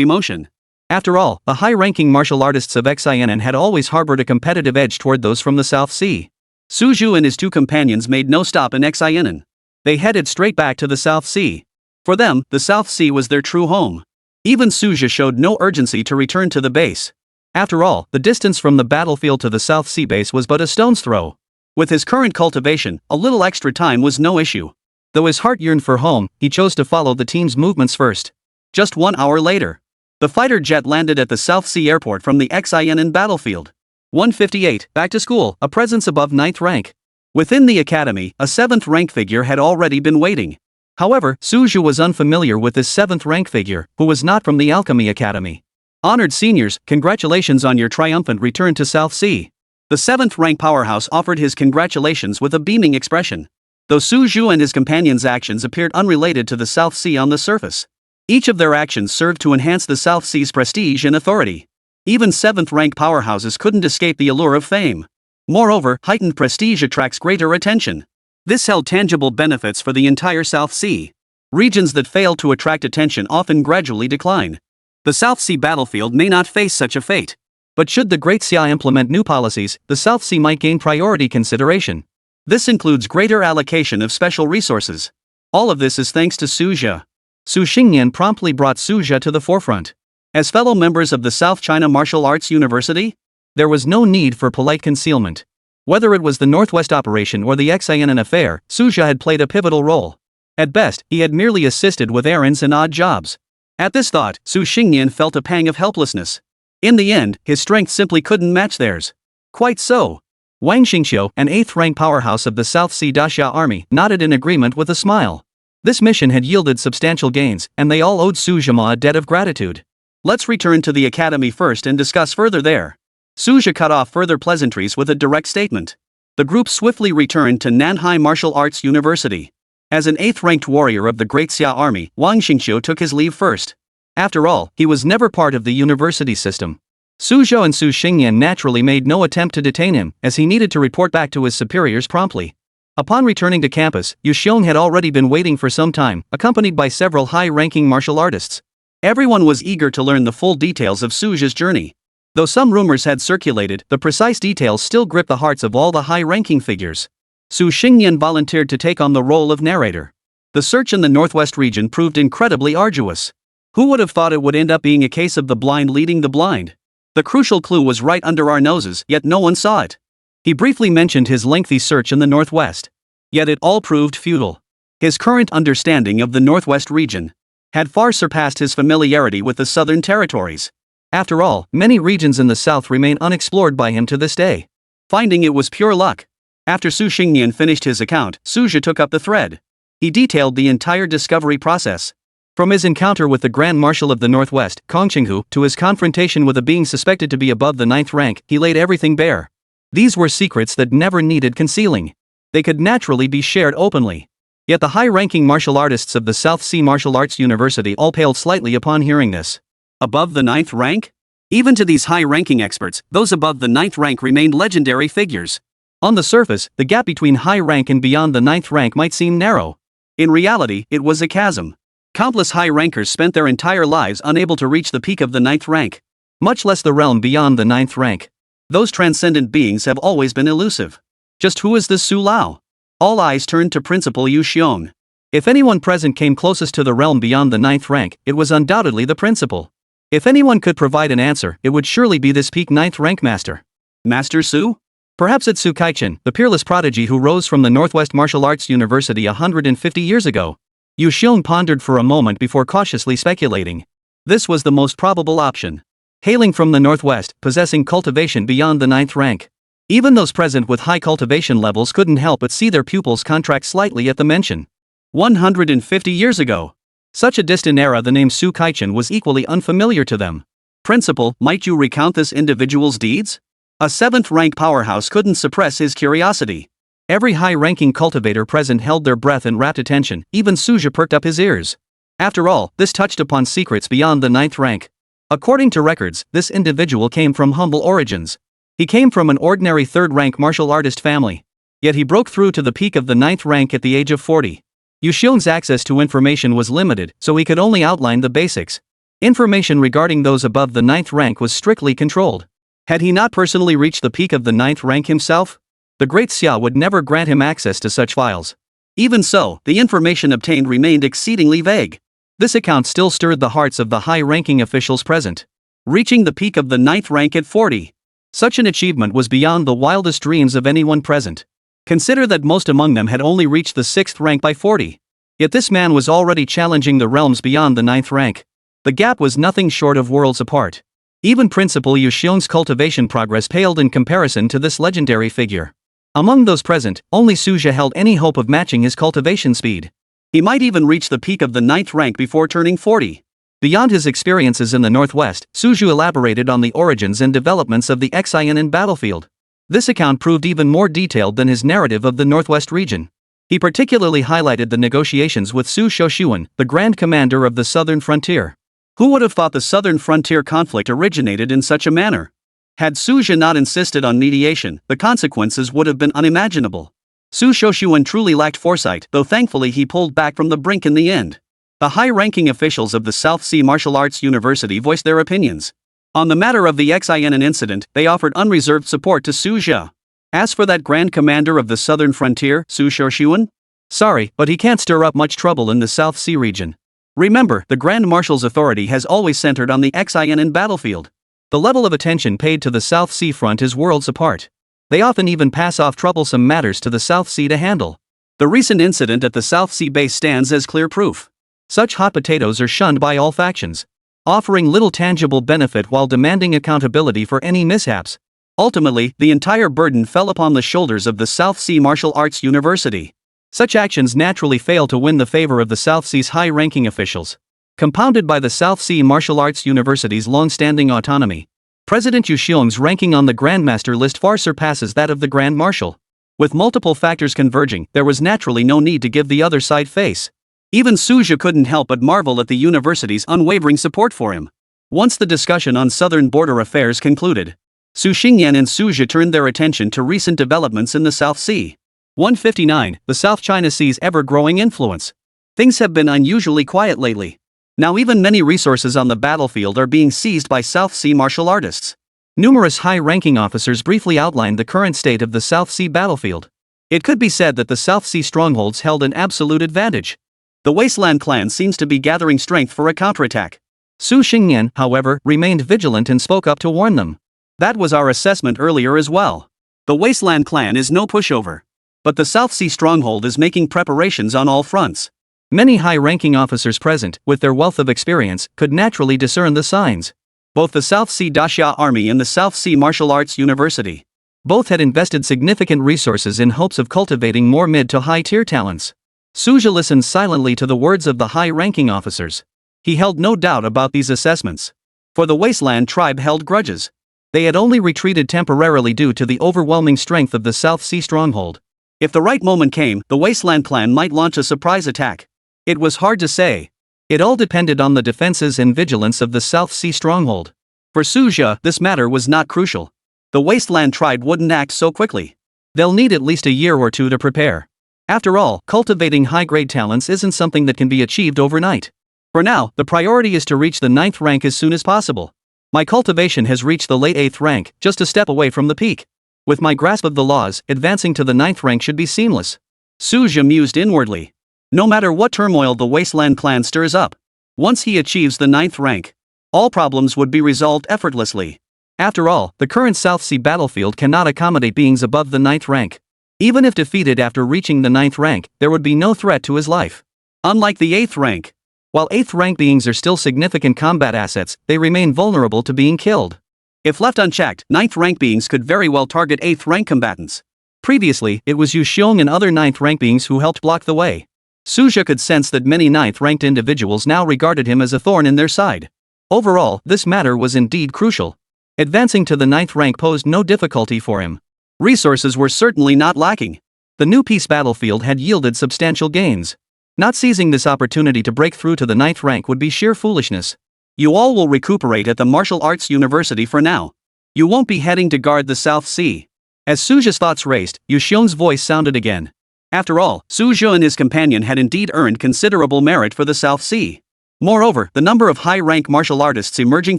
emotion. After all, the high-ranking martial artists of XINN had always harbored a competitive edge toward those from the South Sea. Suju and his two companions made no stop in XINN. They headed straight back to the South Sea. For them, the South Sea was their true home. Even Suja showed no urgency to return to the base. After all, the distance from the battlefield to the South Sea base was but a stone's throw. With his current cultivation, a little extra time was no issue. Though his heart yearned for home, he chose to follow the team's movements first. Just 1 hour later, the fighter jet landed at the South Sea airport from the XINN battlefield. 158, back to school, a presence above 9th rank. Within the academy, a 7th rank figure had already been waiting. However, Suju was unfamiliar with this 7th rank figure, who was not from the Alchemy Academy. Honored seniors, congratulations on your triumphant return to South Sea. The 7th rank powerhouse offered his congratulations with a beaming expression. Though Suju and his companions' actions appeared unrelated to the South Sea on the surface, each of their actions served to enhance the South Sea's prestige and authority. Even 7th rank powerhouses couldn't escape the allure of fame. Moreover, heightened prestige attracts greater attention. This held tangible benefits for the entire South Sea. Regions that fail to attract attention often gradually decline. The South Sea battlefield may not face such a fate. But should the Great Xia implement new policies, the South Sea might gain priority consideration. This includes greater allocation of special resources. All of this is thanks to Suja. Su Xingyan promptly brought Suja to the forefront. As fellow members of the South China Martial Arts University, there was no need for polite concealment. Whether it was the Northwest operation or the XINN affair, Suja had played a pivotal role. At best, he had merely assisted with errands and odd jobs. At this thought, Su Xingyan felt a pang of helplessness. In the end, his strength simply couldn't match theirs. Quite so. Wang Xingqiu, an 8th rank powerhouse of the South Sea Daxia army, nodded in agreement with a smile. This mission had yielded substantial gains, and they all owed Sujama a debt of gratitude. Let's return to the academy first and discuss further there. Suja cut off further pleasantries with a direct statement. The group swiftly returned to Nanhai Martial Arts University. As an 8th-ranked warrior of the Great Xia Army, Wang Xingqiu took his leave first. After all, he was never part of the university system. Suzhou and Su Xingyan naturally made no attempt to detain him, as he needed to report back to his superiors promptly. Upon returning to campus, Yu Xiong had already been waiting for some time, accompanied by several high-ranking martial artists. Everyone was eager to learn the full details of Suja's journey. Though some rumors had circulated, the precise details still gripped the hearts of all the high-ranking figures. Su Xingyan volunteered to take on the role of narrator. The search in the Northwest region proved incredibly arduous. Who would have thought it would end up being a case of the blind leading the blind? The crucial clue was right under our noses, yet no one saw it. He briefly mentioned his lengthy search in the Northwest. Yet it all proved futile. His current understanding of the Northwest region had far surpassed his familiarity with the Southern territories. After all, many regions in the South remain unexplored by him to this day. Finding it was pure luck. After Su Xingyan finished his account, Suja took up the thread. He detailed the entire discovery process. From his encounter with the Grand Marshal of the Northwest, Kong Qinghu, to his confrontation with a being suspected to be above the 9th rank, he laid everything bare. These were secrets that never needed concealing. They could naturally be shared openly. Yet the high-ranking martial artists of the South Sea Martial Arts University all paled slightly upon hearing this. Above the 9th rank? Even to these high-ranking experts, those above the 9th rank remained legendary figures. On the surface, the gap between high rank and beyond the 9th rank might seem narrow. In reality, it was a chasm. Countless high rankers spent their entire lives unable to reach the peak of the 9th rank, much less the realm beyond the 9th rank. Those transcendent beings have always been elusive. Just who is this Su Lao? All eyes turned to Principal Yu Xiong. If anyone present came closest to the realm beyond the 9th rank, it was undoubtedly the principal. If anyone could provide an answer, it would surely be this peak 9th rank master. Master Su? Perhaps it's Su Kaichen, the peerless prodigy who rose from the Northwest Martial Arts University 150 years ago. Yu Xiong pondered for a moment before cautiously speculating. This was the most probable option. Hailing from the Northwest, possessing cultivation beyond the 9th rank. Even those present with high cultivation levels couldn't help but see their pupils contract slightly at the mention. 150 years ago. Such a distant era, the name Su Kaichen was equally unfamiliar to them. Principal, might you recount this individual's deeds? A 7th rank powerhouse couldn't suppress his curiosity. Every high-ranking cultivator present held their breath in rapt attention, even Suja perked up his ears. After all, this touched upon secrets beyond the 9th rank. According to records, this individual came from humble origins. He came from an ordinary 3rd-rank martial artist family. Yet he broke through to the peak of the 9th rank at the age of 40. Yu Xiong's access to information was limited, so he could only outline the basics. Information regarding those above the 9th rank was strictly controlled. Had he not personally reached the peak of the 9th rank himself? The Great Xia would never grant him access to such files. Even so, the information obtained remained exceedingly vague. This account still stirred the hearts of the high-ranking officials present. Reaching the peak of the 9th rank at 40. Such an achievement was beyond the wildest dreams of anyone present. Consider that most among them had only reached the 6th rank by 40. Yet this man was already challenging the realms beyond the 9th rank. The gap was nothing short of worlds apart. Even Principal Yu Xiong's cultivation progress paled in comparison to this legendary figure. Among those present, only Suja held any hope of matching his cultivation speed. He might even reach the peak of the 9th rank before turning 40. Beyond his experiences in the Northwest, Suju elaborated on the origins and developments of the Xian battlefield. This account proved even more detailed than his narrative of the Northwest region. He particularly highlighted the negotiations with Su Shoshuan, the Grand Commander of the Southern Frontier. Who would have thought the Southern Frontier conflict originated in such a manner? Had Suja not insisted on mediation, the consequences would have been unimaginable. Su Shoshuan truly lacked foresight, though thankfully he pulled back from the brink in the end. The high-ranking officials of the South Sea Martial Arts University voiced their opinions. On the matter of the Xian incident, they offered unreserved support to Suja. As for that Grand Commander of the Southern Frontier, Su Shoshuan? Sorry, but he can't stir up much trouble in the South Sea region. Remember, the Grand Marshal's authority has always centered on the Xian battlefield. The level of attention paid to the South Sea front is worlds apart. They often even pass off troublesome matters to the South Sea to handle. The recent incident at the South Sea base stands as clear proof. Such hot potatoes are shunned by all factions, offering little tangible benefit while demanding accountability for any mishaps. Ultimately, the entire burden fell upon the shoulders of the South Sea Martial Arts University. Such actions naturally fail to win the favor of the South Sea's high-ranking officials. Compounded by the South Sea Martial Arts University's long-standing autonomy, President Yu Xiong's ranking on the Grandmaster list far surpasses that of the Grand Marshal. With multiple factors converging, there was naturally no need to give the other side face. Even Suja couldn't help but marvel at the university's unwavering support for him. Once the discussion on southern border affairs concluded, Su Xingyan and Suja turned their attention to recent developments in the South Sea. 159. The South China Sea's ever-growing influence. Things have been unusually quiet lately. Now even many resources on the battlefield are being seized by South Sea martial artists. Numerous high-ranking officers briefly outlined the current state of the South Sea battlefield. It could be said that the South Sea strongholds held an absolute advantage. The Wasteland clan seems to be gathering strength for a counterattack. Su Xingyan, however, remained vigilant and spoke up to warn them. That was our assessment earlier as well. The Wasteland clan is no pushover. But the South Sea stronghold is making preparations on all fronts. Many high-ranking officers present, with their wealth of experience, could naturally discern the signs. Both the South Sea Daxia Army and the South Sea Martial Arts University. Both had invested significant resources in hopes of cultivating more mid to high-tier talents. Suja listened silently to the words of the high-ranking officers. He held no doubt about these assessments. For the Wasteland tribe held grudges. They had only retreated temporarily due to the overwhelming strength of the South Sea stronghold. If the right moment came, the Wasteland clan might launch a surprise attack. It was hard to say. It all depended on the defenses and vigilance of the South Sea stronghold. For Suja, this matter was not crucial. The Wasteland tribe wouldn't act so quickly. They'll need at least a year or two to prepare. After all, cultivating high-grade talents isn't something that can be achieved overnight. For now, the priority is to reach the 9th rank as soon as possible. My cultivation has reached the late 8th rank, just a step away from the peak. With my grasp of the laws, advancing to the 9th rank should be seamless. Suja mused inwardly. No matter what turmoil the Wasteland clan stirs up, once he achieves the 9th rank, all problems would be resolved effortlessly. After all, the current South Sea battlefield cannot accommodate beings above the 9th rank. Even if defeated after reaching the 9th rank, there would be no threat to his life. Unlike the 8th rank. While 8th rank beings are still significant combat assets, they remain vulnerable to being killed. If left unchecked, 9th rank beings could very well target 8th rank combatants. Previously, it was Yu Xiong and other 9th rank beings who helped block the way. Suja could sense that many 9th ranked individuals now regarded him as a thorn in their side. Overall, this matter was indeed crucial. Advancing to the 9th rank posed no difficulty for him. Resources were certainly not lacking. The new peace battlefield had yielded substantial gains. Not seizing this opportunity to break through to the 9th rank would be sheer foolishness. You all will recuperate at the Martial Arts University for now. You won't be heading to guard the South Sea. As Suja's thoughts raced, Yuxiong's voice sounded again. After all, Suja and his companion had indeed earned considerable merit for the South Sea. Moreover, the number of high-rank martial artists emerging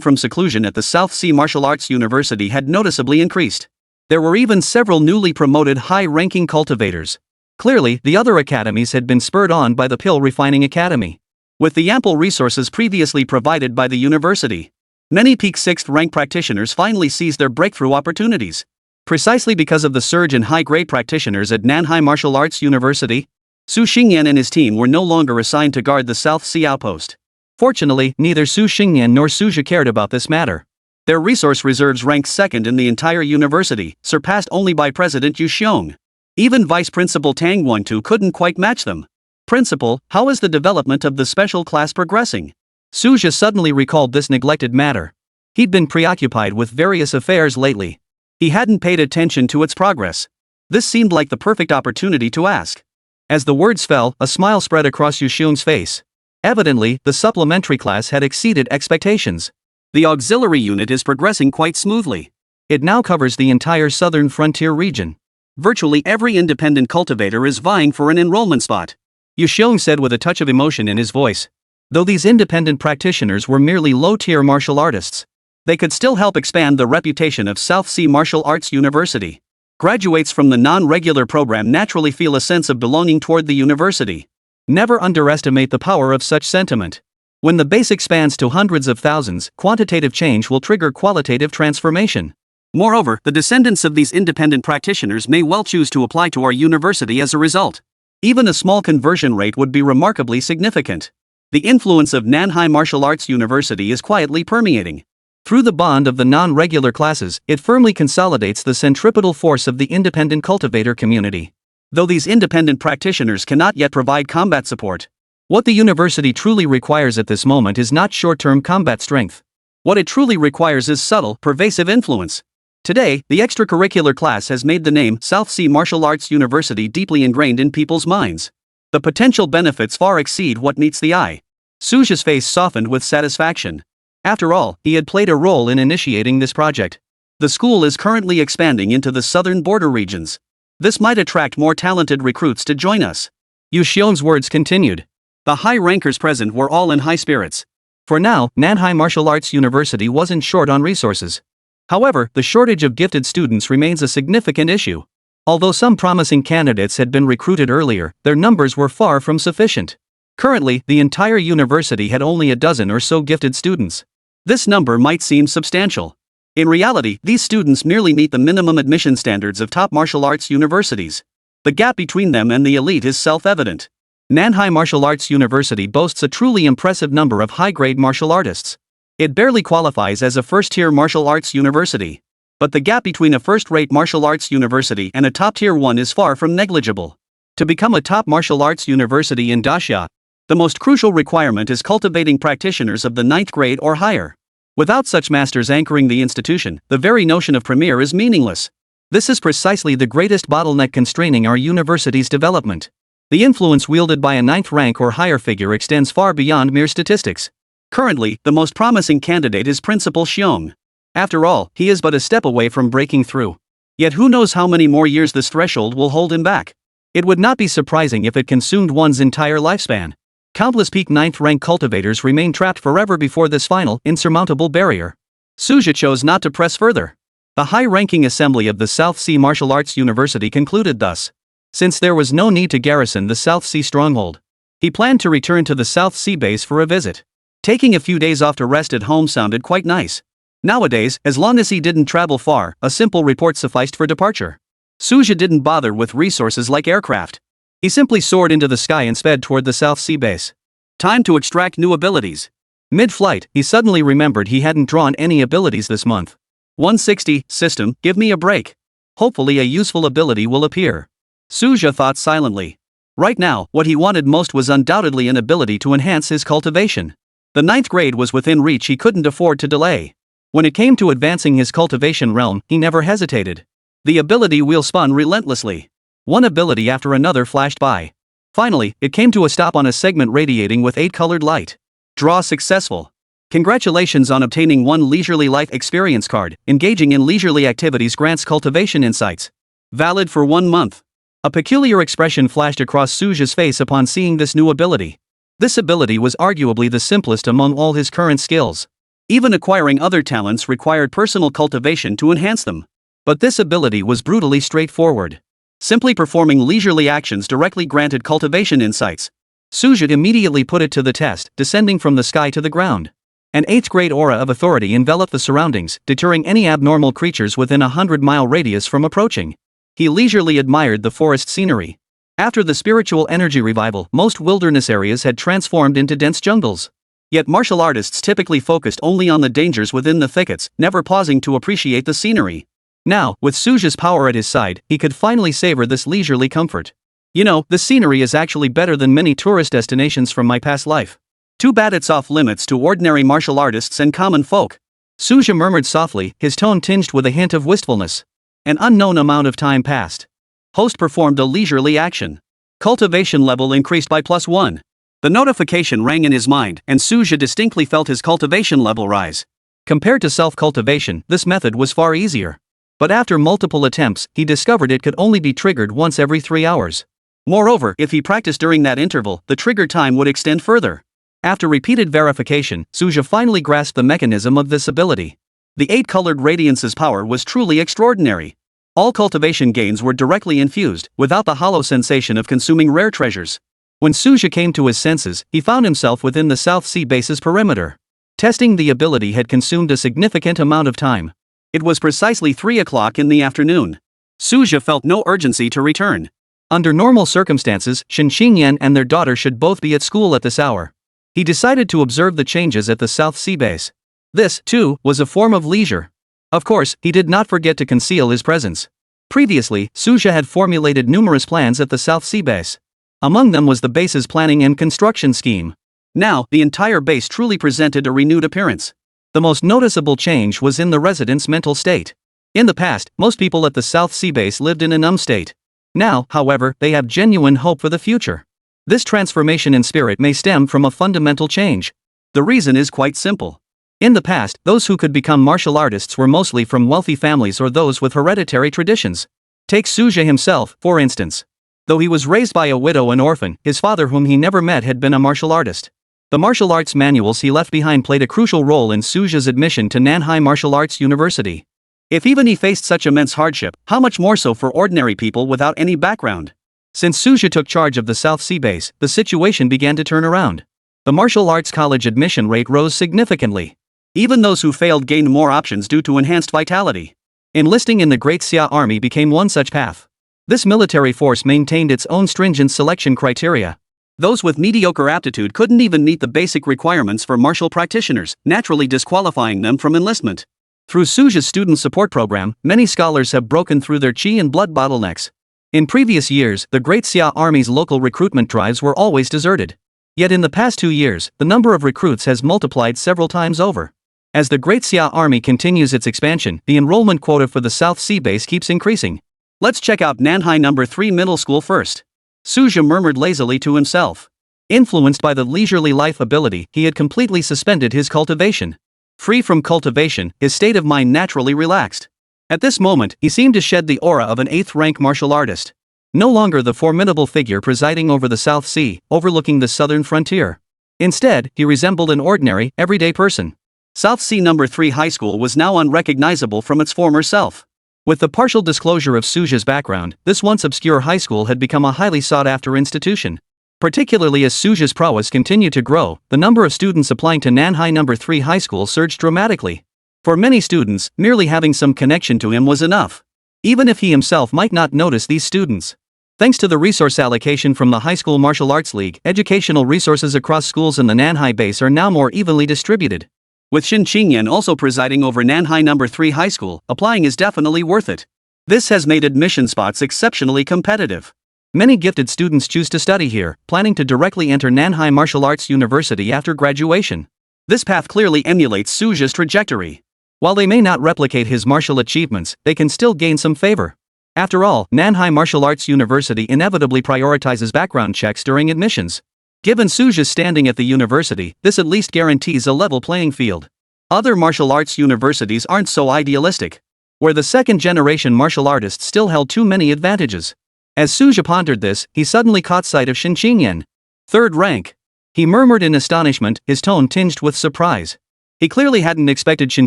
from seclusion at the South Sea Martial Arts University had noticeably increased. There were even several newly promoted high-ranking cultivators. Clearly, the other academies had been spurred on by the Pill Refining Academy. With the ample resources previously provided by the university, many peak 6th rank practitioners finally seized their breakthrough opportunities. Precisely because of the surge in high-grade practitioners at Nanhai Martial Arts University, Su Xingyan and his team were no longer assigned to guard the South Sea outpost. Fortunately, neither Su Xingyan nor Suja cared about this matter. Their resource reserves ranked second in the entire university, surpassed only by President Yuxiong. Even Vice Principal Tang Wantu couldn't quite match them. Principal, how is the development of the special class progressing? Suja suddenly recalled this neglected matter. He'd been preoccupied with various affairs lately. He hadn't paid attention to its progress. This seemed like the perfect opportunity to ask. As the words fell, a smile spread across Yuxiong's face. Evidently, the supplementary class had exceeded expectations. The auxiliary unit is progressing quite smoothly. It now covers the entire southern frontier region. Virtually every independent cultivator is vying for an enrollment spot. Yuxiong said with a touch of emotion in his voice. Though these independent practitioners were merely low-tier martial artists, they could still help expand the reputation of South Sea Martial Arts University. Graduates from the non-regular program naturally feel a sense of belonging toward the university. Never underestimate the power of such sentiment. When the base expands to hundreds of thousands, quantitative change will trigger qualitative transformation. Moreover, the descendants of these independent practitioners may well choose to apply to our university as a result. Even a small conversion rate would be remarkably significant. The influence of Nanhai Martial Arts University is quietly permeating. Through the bond of the non-regular classes, it firmly consolidates the centripetal force of the independent cultivator community. Though these independent practitioners cannot yet provide combat support, what the university truly requires at this moment is not short-term combat strength. What it truly requires is subtle, pervasive influence. Today, the extracurricular class has made the name South Sea Martial Arts University deeply ingrained in people's minds. The potential benefits far exceed what meets the eye. Suja's face softened with satisfaction. After all, he had played a role in initiating this project. The school is currently expanding into the southern border regions. This might attract more talented recruits to join us. Yuxiong's words continued. The high rankers present were all in high spirits. For now, Nanhai Martial Arts University wasn't short on resources. However, the shortage of gifted students remains a significant issue. Although some promising candidates had been recruited earlier, their numbers were far from sufficient. Currently, the entire university had only a dozen or so gifted students. This number might seem substantial. In reality, these students merely meet the minimum admission standards of top martial arts universities. The gap between them and the elite is self-evident. Nanhai Martial Arts University boasts a truly impressive number of high-grade martial artists. It barely qualifies as a first-tier martial arts university. But the gap between a first-rate martial arts university and a top-tier one is far from negligible. To become a top martial arts university in Daxia, the most crucial requirement is cultivating practitioners of the 9th grade or higher. Without such masters anchoring the institution, the very notion of premier is meaningless. This is precisely the greatest bottleneck constraining our university's development. The influence wielded by a 9th rank or higher figure extends far beyond mere statistics. Currently, the most promising candidate is Principal Xiong. After all, he is but a step away from breaking through. Yet who knows how many more years this threshold will hold him back. It would not be surprising if it consumed one's entire lifespan. Countless peak 9th rank cultivators remain trapped forever before this final, insurmountable barrier. Suja chose not to press further. The high-ranking assembly of the South Sea Martial Arts University concluded thus. Since there was no need to garrison the South Sea stronghold, he planned to return to the South Sea base for a visit. Taking a few days off to rest at home sounded quite nice. Nowadays, as long as he didn't travel far, a simple report sufficed for departure. Suja didn't bother with resources like aircraft. He simply soared into the sky and sped toward the South Sea base. Time to extract new abilities. Mid-flight, he suddenly remembered he hadn't drawn any abilities this month. 160, system, give me a break. Hopefully a useful ability will appear. Suja thought silently. Right now, what he wanted most was undoubtedly an ability to enhance his cultivation. The 9th grade was within reach, he couldn't afford to delay. When it came to advancing his cultivation realm, he never hesitated. The ability wheel spun relentlessly. One ability after another flashed by. Finally, it came to a stop on a segment radiating with 8-colored light. Draw successful. Congratulations on obtaining one leisurely life experience card. Engaging in leisurely activities grants cultivation insights. Valid for 1 month. A peculiar expression flashed across Suja's face upon seeing this new ability. This ability was arguably the simplest among all his current skills. Even acquiring other talents required personal cultivation to enhance them. But this ability was brutally straightforward. Simply performing leisurely actions directly granted cultivation insights. Suja immediately put it to the test, descending from the sky to the ground. An 8th grade aura of authority enveloped the surroundings, deterring any abnormal creatures within a 100-mile radius from approaching. He leisurely admired the forest scenery. After the spiritual energy revival, most wilderness areas had transformed into dense jungles. Yet martial artists typically focused only on the dangers within the thickets, never pausing to appreciate the scenery. Now, with Suja's power at his side, he could finally savor this leisurely comfort. You know, the scenery is actually better than many tourist destinations from my past life. Too bad it's off limits to ordinary martial artists and common folk. Suja murmured softly, his tone tinged with a hint of wistfulness. An unknown amount of time passed. Host performed a leisurely action. Cultivation level increased by +1. The notification rang in his mind, and Suja distinctly felt his cultivation level rise. Compared to self-cultivation, this method was far easier. But after multiple attempts, he discovered it could only be triggered once every 3 hours. Moreover, if he practiced during that interval, the trigger time would extend further. After repeated verification, Suja finally grasped the mechanism of this ability. The 8-colored radiance's power was truly extraordinary. All cultivation gains were directly infused, without the hollow sensation of consuming rare treasures. When Suja came to his senses, he found himself within the South Sea base's perimeter. Testing the ability had consumed a significant amount of time. It was precisely 3 o'clock in the afternoon. Suja felt no urgency to return. Under normal circumstances, Shen Xingyan and their daughter should both be at school at this hour. He decided to observe the changes at the South Sea base. This, too, was a form of leisure. Of course, he did not forget to conceal his presence. Previously, Suja had formulated numerous plans at the South Sea base. Among them was the base's planning and construction scheme. Now, the entire base truly presented a renewed appearance. The most noticeable change was in the residents' mental state. In the past, most people at the South Sea base lived in a numb state. Now, however, they have genuine hope for the future. This transformation in spirit may stem from a fundamental change. The reason is quite simple. In the past, those who could become martial artists were mostly from wealthy families or those with hereditary traditions. Take Suja himself, for instance. Though he was raised by a widow and orphan, his father, whom he never met, had been a martial artist. The martial arts manuals he left behind played a crucial role in Suja's admission to Nanhai Martial Arts University. If even he faced such immense hardship, how much more so for ordinary people without any background? Since Suja took charge of the South Sea base, the situation began to turn around. The martial arts college admission rate rose significantly. Even those who failed gained more options due to enhanced vitality. Enlisting in the Great Xia Army became one such path. This military force maintained its own stringent selection criteria. Those with mediocre aptitude couldn't even meet the basic requirements for martial practitioners, naturally disqualifying them from enlistment. Through Suja's student support program, many scholars have broken through their chi and blood bottlenecks. In previous years, the Great Xia Army's local recruitment drives were always deserted. Yet in the past 2 years, the number of recruits has multiplied several times over. As the Great Xia Army continues its expansion, the enrollment quota for the South Sea base keeps increasing. Let's check out Nanhai No. 3 Middle School first. Suja murmured lazily to himself. Influenced by the leisurely life ability, he had completely suspended his cultivation. Free from cultivation, his state of mind naturally relaxed. At this moment, he seemed to shed the aura of an 8th-rank martial artist. No longer the formidable figure presiding over the South Sea, overlooking the southern frontier. Instead, he resembled an ordinary, everyday person. South Sea No. 3 High School was now unrecognizable from its former self. With the partial disclosure of Suja's background, this once obscure high school had become a highly sought-after institution. Particularly as Suja's prowess continued to grow, the number of students applying to Nanhai No. 3 High School surged dramatically. For many students, merely having some connection to him was enough. Even if he himself might not notice these students. Thanks to the resource allocation from the High School Martial Arts League, educational resources across schools in the Nanhai base are now more evenly distributed. With Shen Qingyan also presiding over Nanhai No. 3 High School, applying is definitely worth it. This has made admission spots exceptionally competitive. Many gifted students choose to study here, planning to directly enter Nanhai Martial Arts University after graduation. This path clearly emulates Suja's trajectory. While they may not replicate his martial achievements, they can still gain some favor. After all, Nanhai Martial Arts University inevitably prioritizes background checks during admissions. Given Suja's standing at the university, this at least guarantees a level playing field. Other martial arts universities aren't so idealistic. where the second-generation martial artists still held too many advantages. As Suja pondered this, he suddenly caught sight of Shin Qingyan. Third rank. He murmured in astonishment, his tone tinged with surprise. He clearly hadn't expected Shin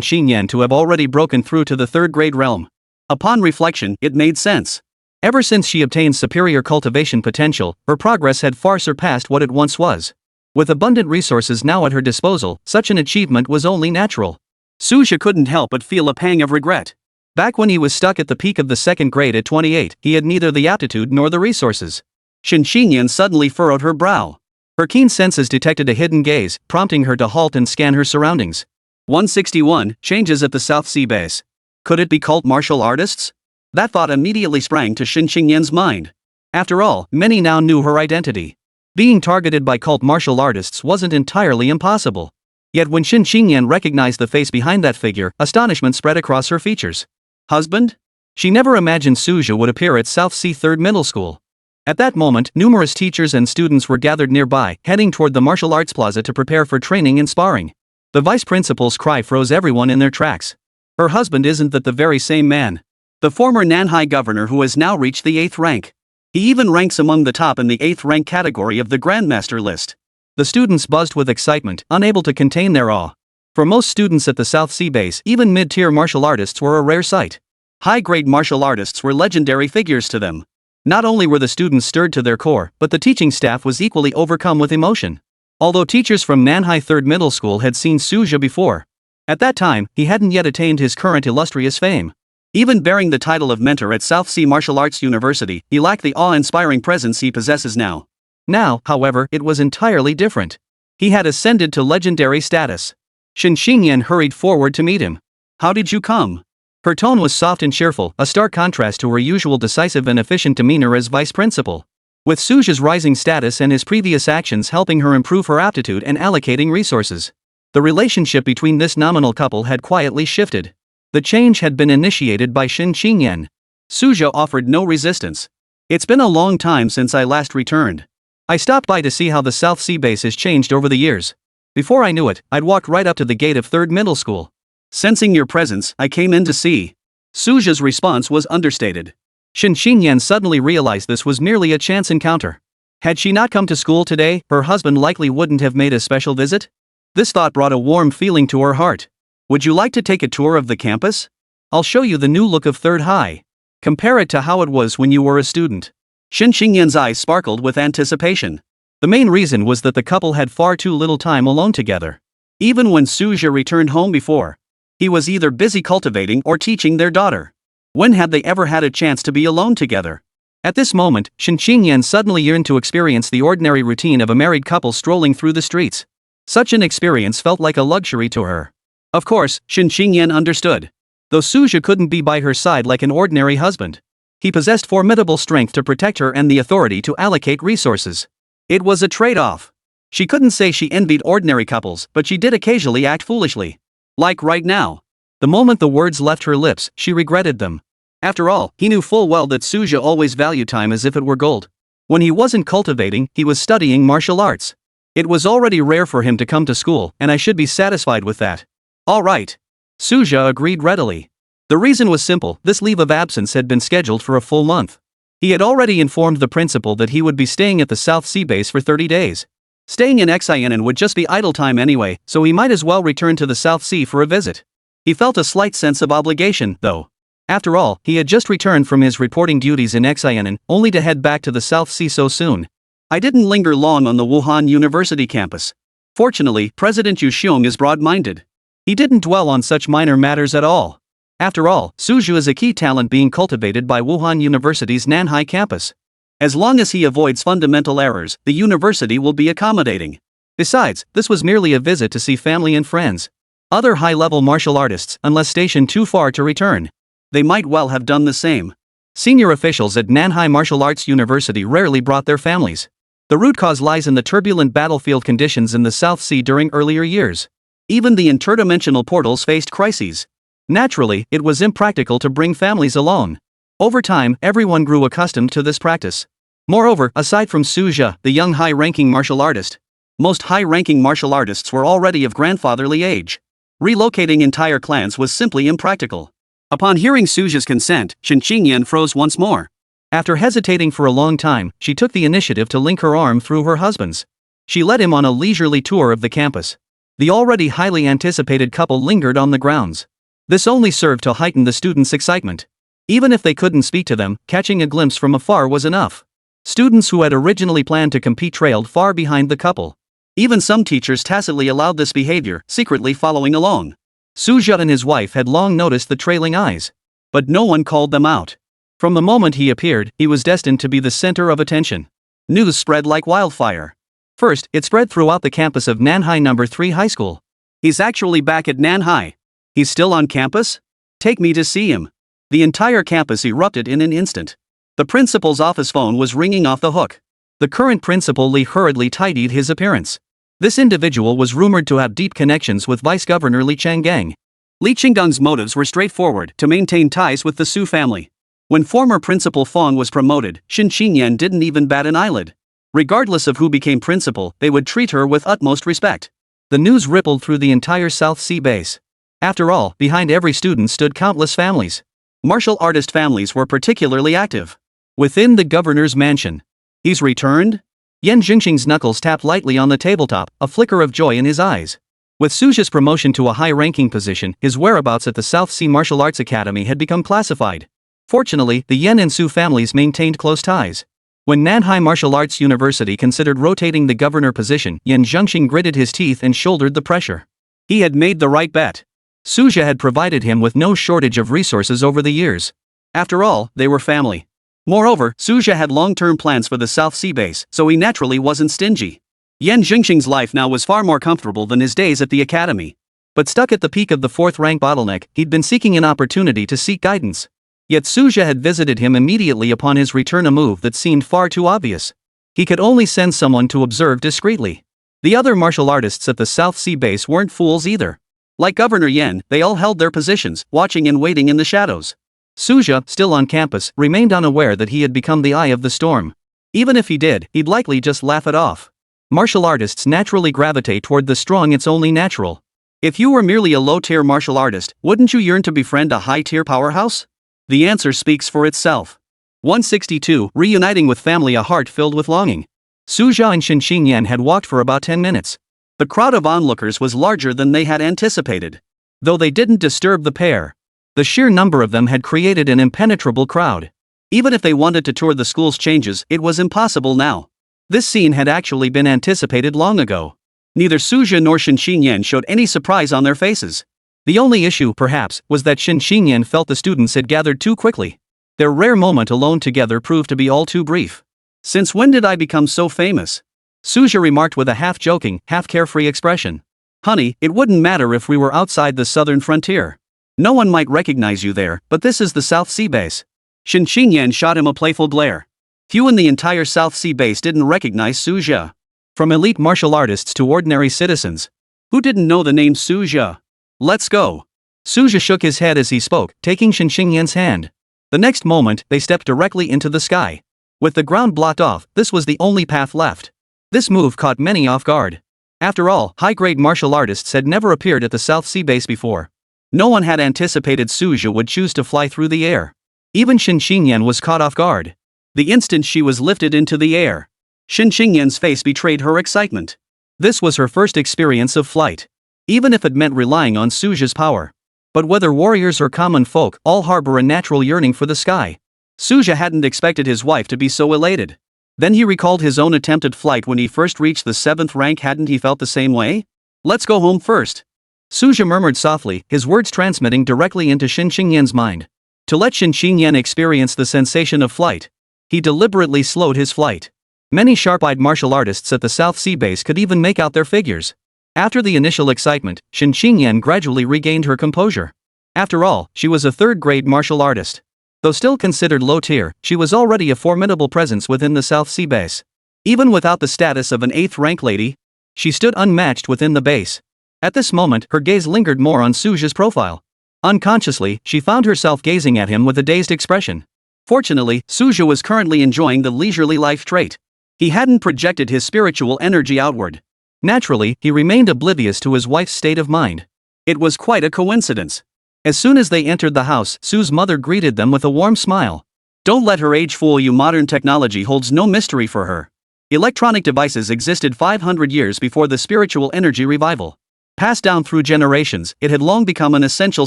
Qingyan to have already broken through to the third-grade realm. Upon reflection, it made sense. Ever since she obtained superior cultivation potential, her progress had far surpassed what it once was. With abundant resources now at her disposal, such an achievement was only natural. Suja couldn't help but feel a pang of regret. Back when he was stuck at the peak of the second grade at 28, he had neither the aptitude nor the resources. Shin Qingyan suddenly furrowed her brow. Her keen senses detected a hidden gaze, prompting her to halt and scan her surroundings. 161, changes at the South Sea base. Could it be cult martial artists? That thought immediately sprang to Shin Qingyan's mind. After all, many now knew her identity. Being targeted by cult martial artists wasn't entirely impossible. Yet when Shin Qingyan recognized the face behind that figure, astonishment spread across her features. Husband? She never imagined Suja would appear at South Sea Third Middle School. At that moment, numerous teachers and students were gathered nearby, heading toward the martial arts plaza to prepare for training and sparring. The vice principal's cry froze everyone in their tracks. Her husband isn't that the very same man? The former Nanhai governor who has now reached the 8th rank. He even ranks among the top in the 8th rank category of the Grandmaster list. The students buzzed with excitement, unable to contain their awe. For most students at the South Sea base, even mid-tier martial artists were a rare sight. High-grade martial artists were legendary figures to them. Not only were the students stirred to their core, but the teaching staff was equally overcome with emotion. Although teachers from Nanhai Third Middle School had seen Suja before. At that time, he hadn't yet attained his current illustrious fame. Even bearing the title of mentor at South Sea Martial Arts University, he lacked the awe-inspiring presence he possesses now. Now, however, it was entirely different. He had ascended to legendary status. Shin Qingyan hurried forward to meet him. How did you come? Her tone was soft and cheerful, a stark contrast to her usual decisive and efficient demeanor as vice principal. With Suja's rising status and his previous actions helping her improve her aptitude and allocating resources, the relationship between this nominal couple had quietly shifted. The change had been initiated by Shin Qingyan. Suja offered no resistance. It's been a long time since I last returned. I stopped by to see how the South Sea base has changed over the years. Before I knew it, I'd walked right up to the gate of Third Middle School. Sensing your presence, I came in to see. Suja's response was understated. Shin Qingyan suddenly realized this was merely a chance encounter. Had she not come to school today, her husband likely wouldn't have made a special visit. This thought brought a warm feeling to her heart. Would you like to take a tour of the campus? I'll show you the new look of Third High. Compare it to how it was when you were a student. Shin Qingyan's eyes sparkled with anticipation. The main reason was that the couple had far too little time alone together. Even when Suja returned home before, he was either busy cultivating or teaching their daughter. When had they ever had a chance to be alone together? At this moment, Shin Qingyan suddenly yearned to experience the ordinary routine of a married couple strolling through the streets. Such an experience felt like a luxury to her. Of course, Shin Qingyan understood. Though Suja couldn't be by her side like an ordinary husband, he possessed formidable strength to protect her and the authority to allocate resources. It was a trade-off. She couldn't say she envied ordinary couples, but she did occasionally act foolishly. Like right now. The moment the words left her lips, she regretted them. After all, he knew full well that Suja always valued time as if it were gold. When he wasn't cultivating, he was studying martial arts. It was already rare for him to come to school, and I should be satisfied with that. All right. Suja agreed readily. The reason was simple, this leave of absence had been scheduled for a full month. He had already informed the principal that he would be staying at the South Sea base for 30 days. Staying in Xianen would just be idle time anyway, so he might as well return to the South Sea for a visit. He felt a slight sense of obligation, though. After all, he had just returned from his reporting duties in Xianen, only to head back to the South Sea so soon. I didn't linger long on the Wuhan University campus. Fortunately, President Yu Xiong is broad-minded. He didn't dwell on such minor matters at all. After all, Suju is a key talent being cultivated by Wuhan University's Nanhai campus. As long as he avoids fundamental errors, the university will be accommodating. Besides, this was merely a visit to see family and friends. Other high-level martial artists, unless stationed too far to return, they might well have done the same. Senior officials at Nanhai Martial Arts University rarely brought their families. The root cause lies in the turbulent battlefield conditions in the South Sea during earlier years. Even the interdimensional portals faced crises. Naturally, it was impractical to bring families alone. Over time, everyone grew accustomed to this practice. Moreover, aside from Suja, the young high-ranking martial artist, most high-ranking martial artists were already of grandfatherly age. Relocating entire clans was simply impractical. Upon hearing Suja's consent, Shin Qingyan froze once more. After hesitating for a long time, she took the initiative to link her arm through her husband's. She led him on a leisurely tour of the campus. The already highly anticipated couple lingered on the grounds. This only served to heighten the students' excitement. Even if they couldn't speak to them, catching a glimpse from afar was enough. Students who had originally planned to compete trailed far behind the couple. Even some teachers tacitly allowed this behavior, secretly following along. Suja and his wife had long noticed the trailing eyes. But no one called them out. From the moment he appeared, he was destined to be the center of attention. News spread like wildfire. First, it spread throughout the campus of Nanhai No. 3 High School. He's actually back at Nanhai. He's still on campus? Take me to see him. The entire campus erupted in an instant. The principal's office phone was ringing off the hook. The current principal Li hurriedly tidied his appearance. This individual was rumored to have deep connections with Vice Governor Li Changgang. Li Qinggang's motives were straightforward: to maintain ties with the Su family. When former Principal Fong was promoted, Shin Qingyan didn't even bat an eyelid. Regardless of who became principal, they would treat her with utmost respect. The news rippled through the entire South Sea base. After all, behind every student stood countless families. Martial artist families were particularly active. Within the governor's mansion. He's returned? Yan Jingxing's knuckles tapped lightly on the tabletop, a flicker of joy in his eyes. With Suja's promotion to a high-ranking position, his whereabouts at the South Sea Martial Arts Academy had become classified. Fortunately, the Yan and Su families maintained close ties. When Nanhai Martial Arts University considered rotating the governor position, Yan Jingxing gritted his teeth and shouldered the pressure. He had made the right bet. Suja had provided him with no shortage of resources over the years. After all, they were family. Moreover, Suja had long-term plans for the South Sea base, so he naturally wasn't stingy. Yan Jingxing's life now was far more comfortable than his days at the academy. But stuck at the peak of the fourth-rank bottleneck, he'd been seeking an opportunity to seek guidance. Yet Suja had visited him immediately upon his return, a move that seemed far too obvious. He could only send someone to observe discreetly. The other martial artists at the South Sea base weren't fools either. Like Governor Yan, they all held their positions, watching and waiting in the shadows. Suja, still on campus, remained unaware that he had become the eye of the storm. Even if he did, he'd likely just laugh it off. Martial artists naturally gravitate toward the strong, it's only natural. If you were merely a low-tier martial artist, wouldn't you yearn to befriend a high-tier powerhouse? The answer speaks for itself. 162. Reuniting with family, a heart filled with longing. Suja and Shin Qingyan had walked for about 10 minutes. The crowd of onlookers was larger than they had anticipated. Though they didn't disturb the pair, the sheer number of them had created an impenetrable crowd. Even if they wanted to tour the school's changes, it was impossible now. This scene had actually been anticipated long ago. Neither Suja nor Shin Qingyan showed any surprise on their faces. The only issue, perhaps, was that Shin Qingyan felt the students had gathered too quickly. Their rare moment alone together proved to be all too brief. "Since when did I become so famous?" Suja remarked with a half-joking, half-carefree expression. "Honey, it wouldn't matter if we were outside the southern frontier. No one might recognize you there, but this is the South Sea base." Shin Qingyan shot him a playful glare. Few in the entire South Sea base didn't recognize Suja. From elite martial artists to ordinary citizens. Who didn't know the name Suja? "Let's go." Suja shook his head as he spoke, taking Shin Qingyan's hand. The next moment, they stepped directly into the sky. With the ground blocked off, this was the only path left. This move caught many off guard. After all, high-grade martial artists had never appeared at the South Sea base before. No one had anticipated Suja would choose to fly through the air. Even Shin Qingyan was caught off guard. The instant she was lifted into the air, Shin Qingyan's face betrayed her excitement. This was her first experience of flight. Even if it meant relying on Suja's power. But whether warriors or common folk, all harbor a natural yearning for the sky. Suja hadn't expected his wife to be so elated. Then he recalled his own attempted flight when he first reached the 7th rank. Hadn't he felt the same way? "Let's go home first," Suja murmured softly, his words transmitting directly into Shin Qingyan's mind. To let Shin Qingyan experience the sensation of flight, he deliberately slowed his flight. Many sharp-eyed martial artists at the South Sea base could even make out their figures. After the initial excitement, Shin Qingyan gradually regained her composure. After all, she was a third-grade martial artist. Though still considered low-tier, she was already a formidable presence within the South Sea base. Even without the status of an 8th-rank lady, she stood unmatched within the base. At this moment, her gaze lingered more on Suja's profile. Unconsciously, she found herself gazing at him with a dazed expression. Fortunately, Suja was currently enjoying the leisurely life trait. He hadn't projected his spiritual energy outward. Naturally, he remained oblivious to his wife's state of mind. It was quite a coincidence. As soon as they entered the house, Sue's mother greeted them with a warm smile. Don't let her age fool you. Modern technology holds no mystery for her. Electronic devices existed 500 years before the spiritual energy revival. Passed down through generations, it had long become an essential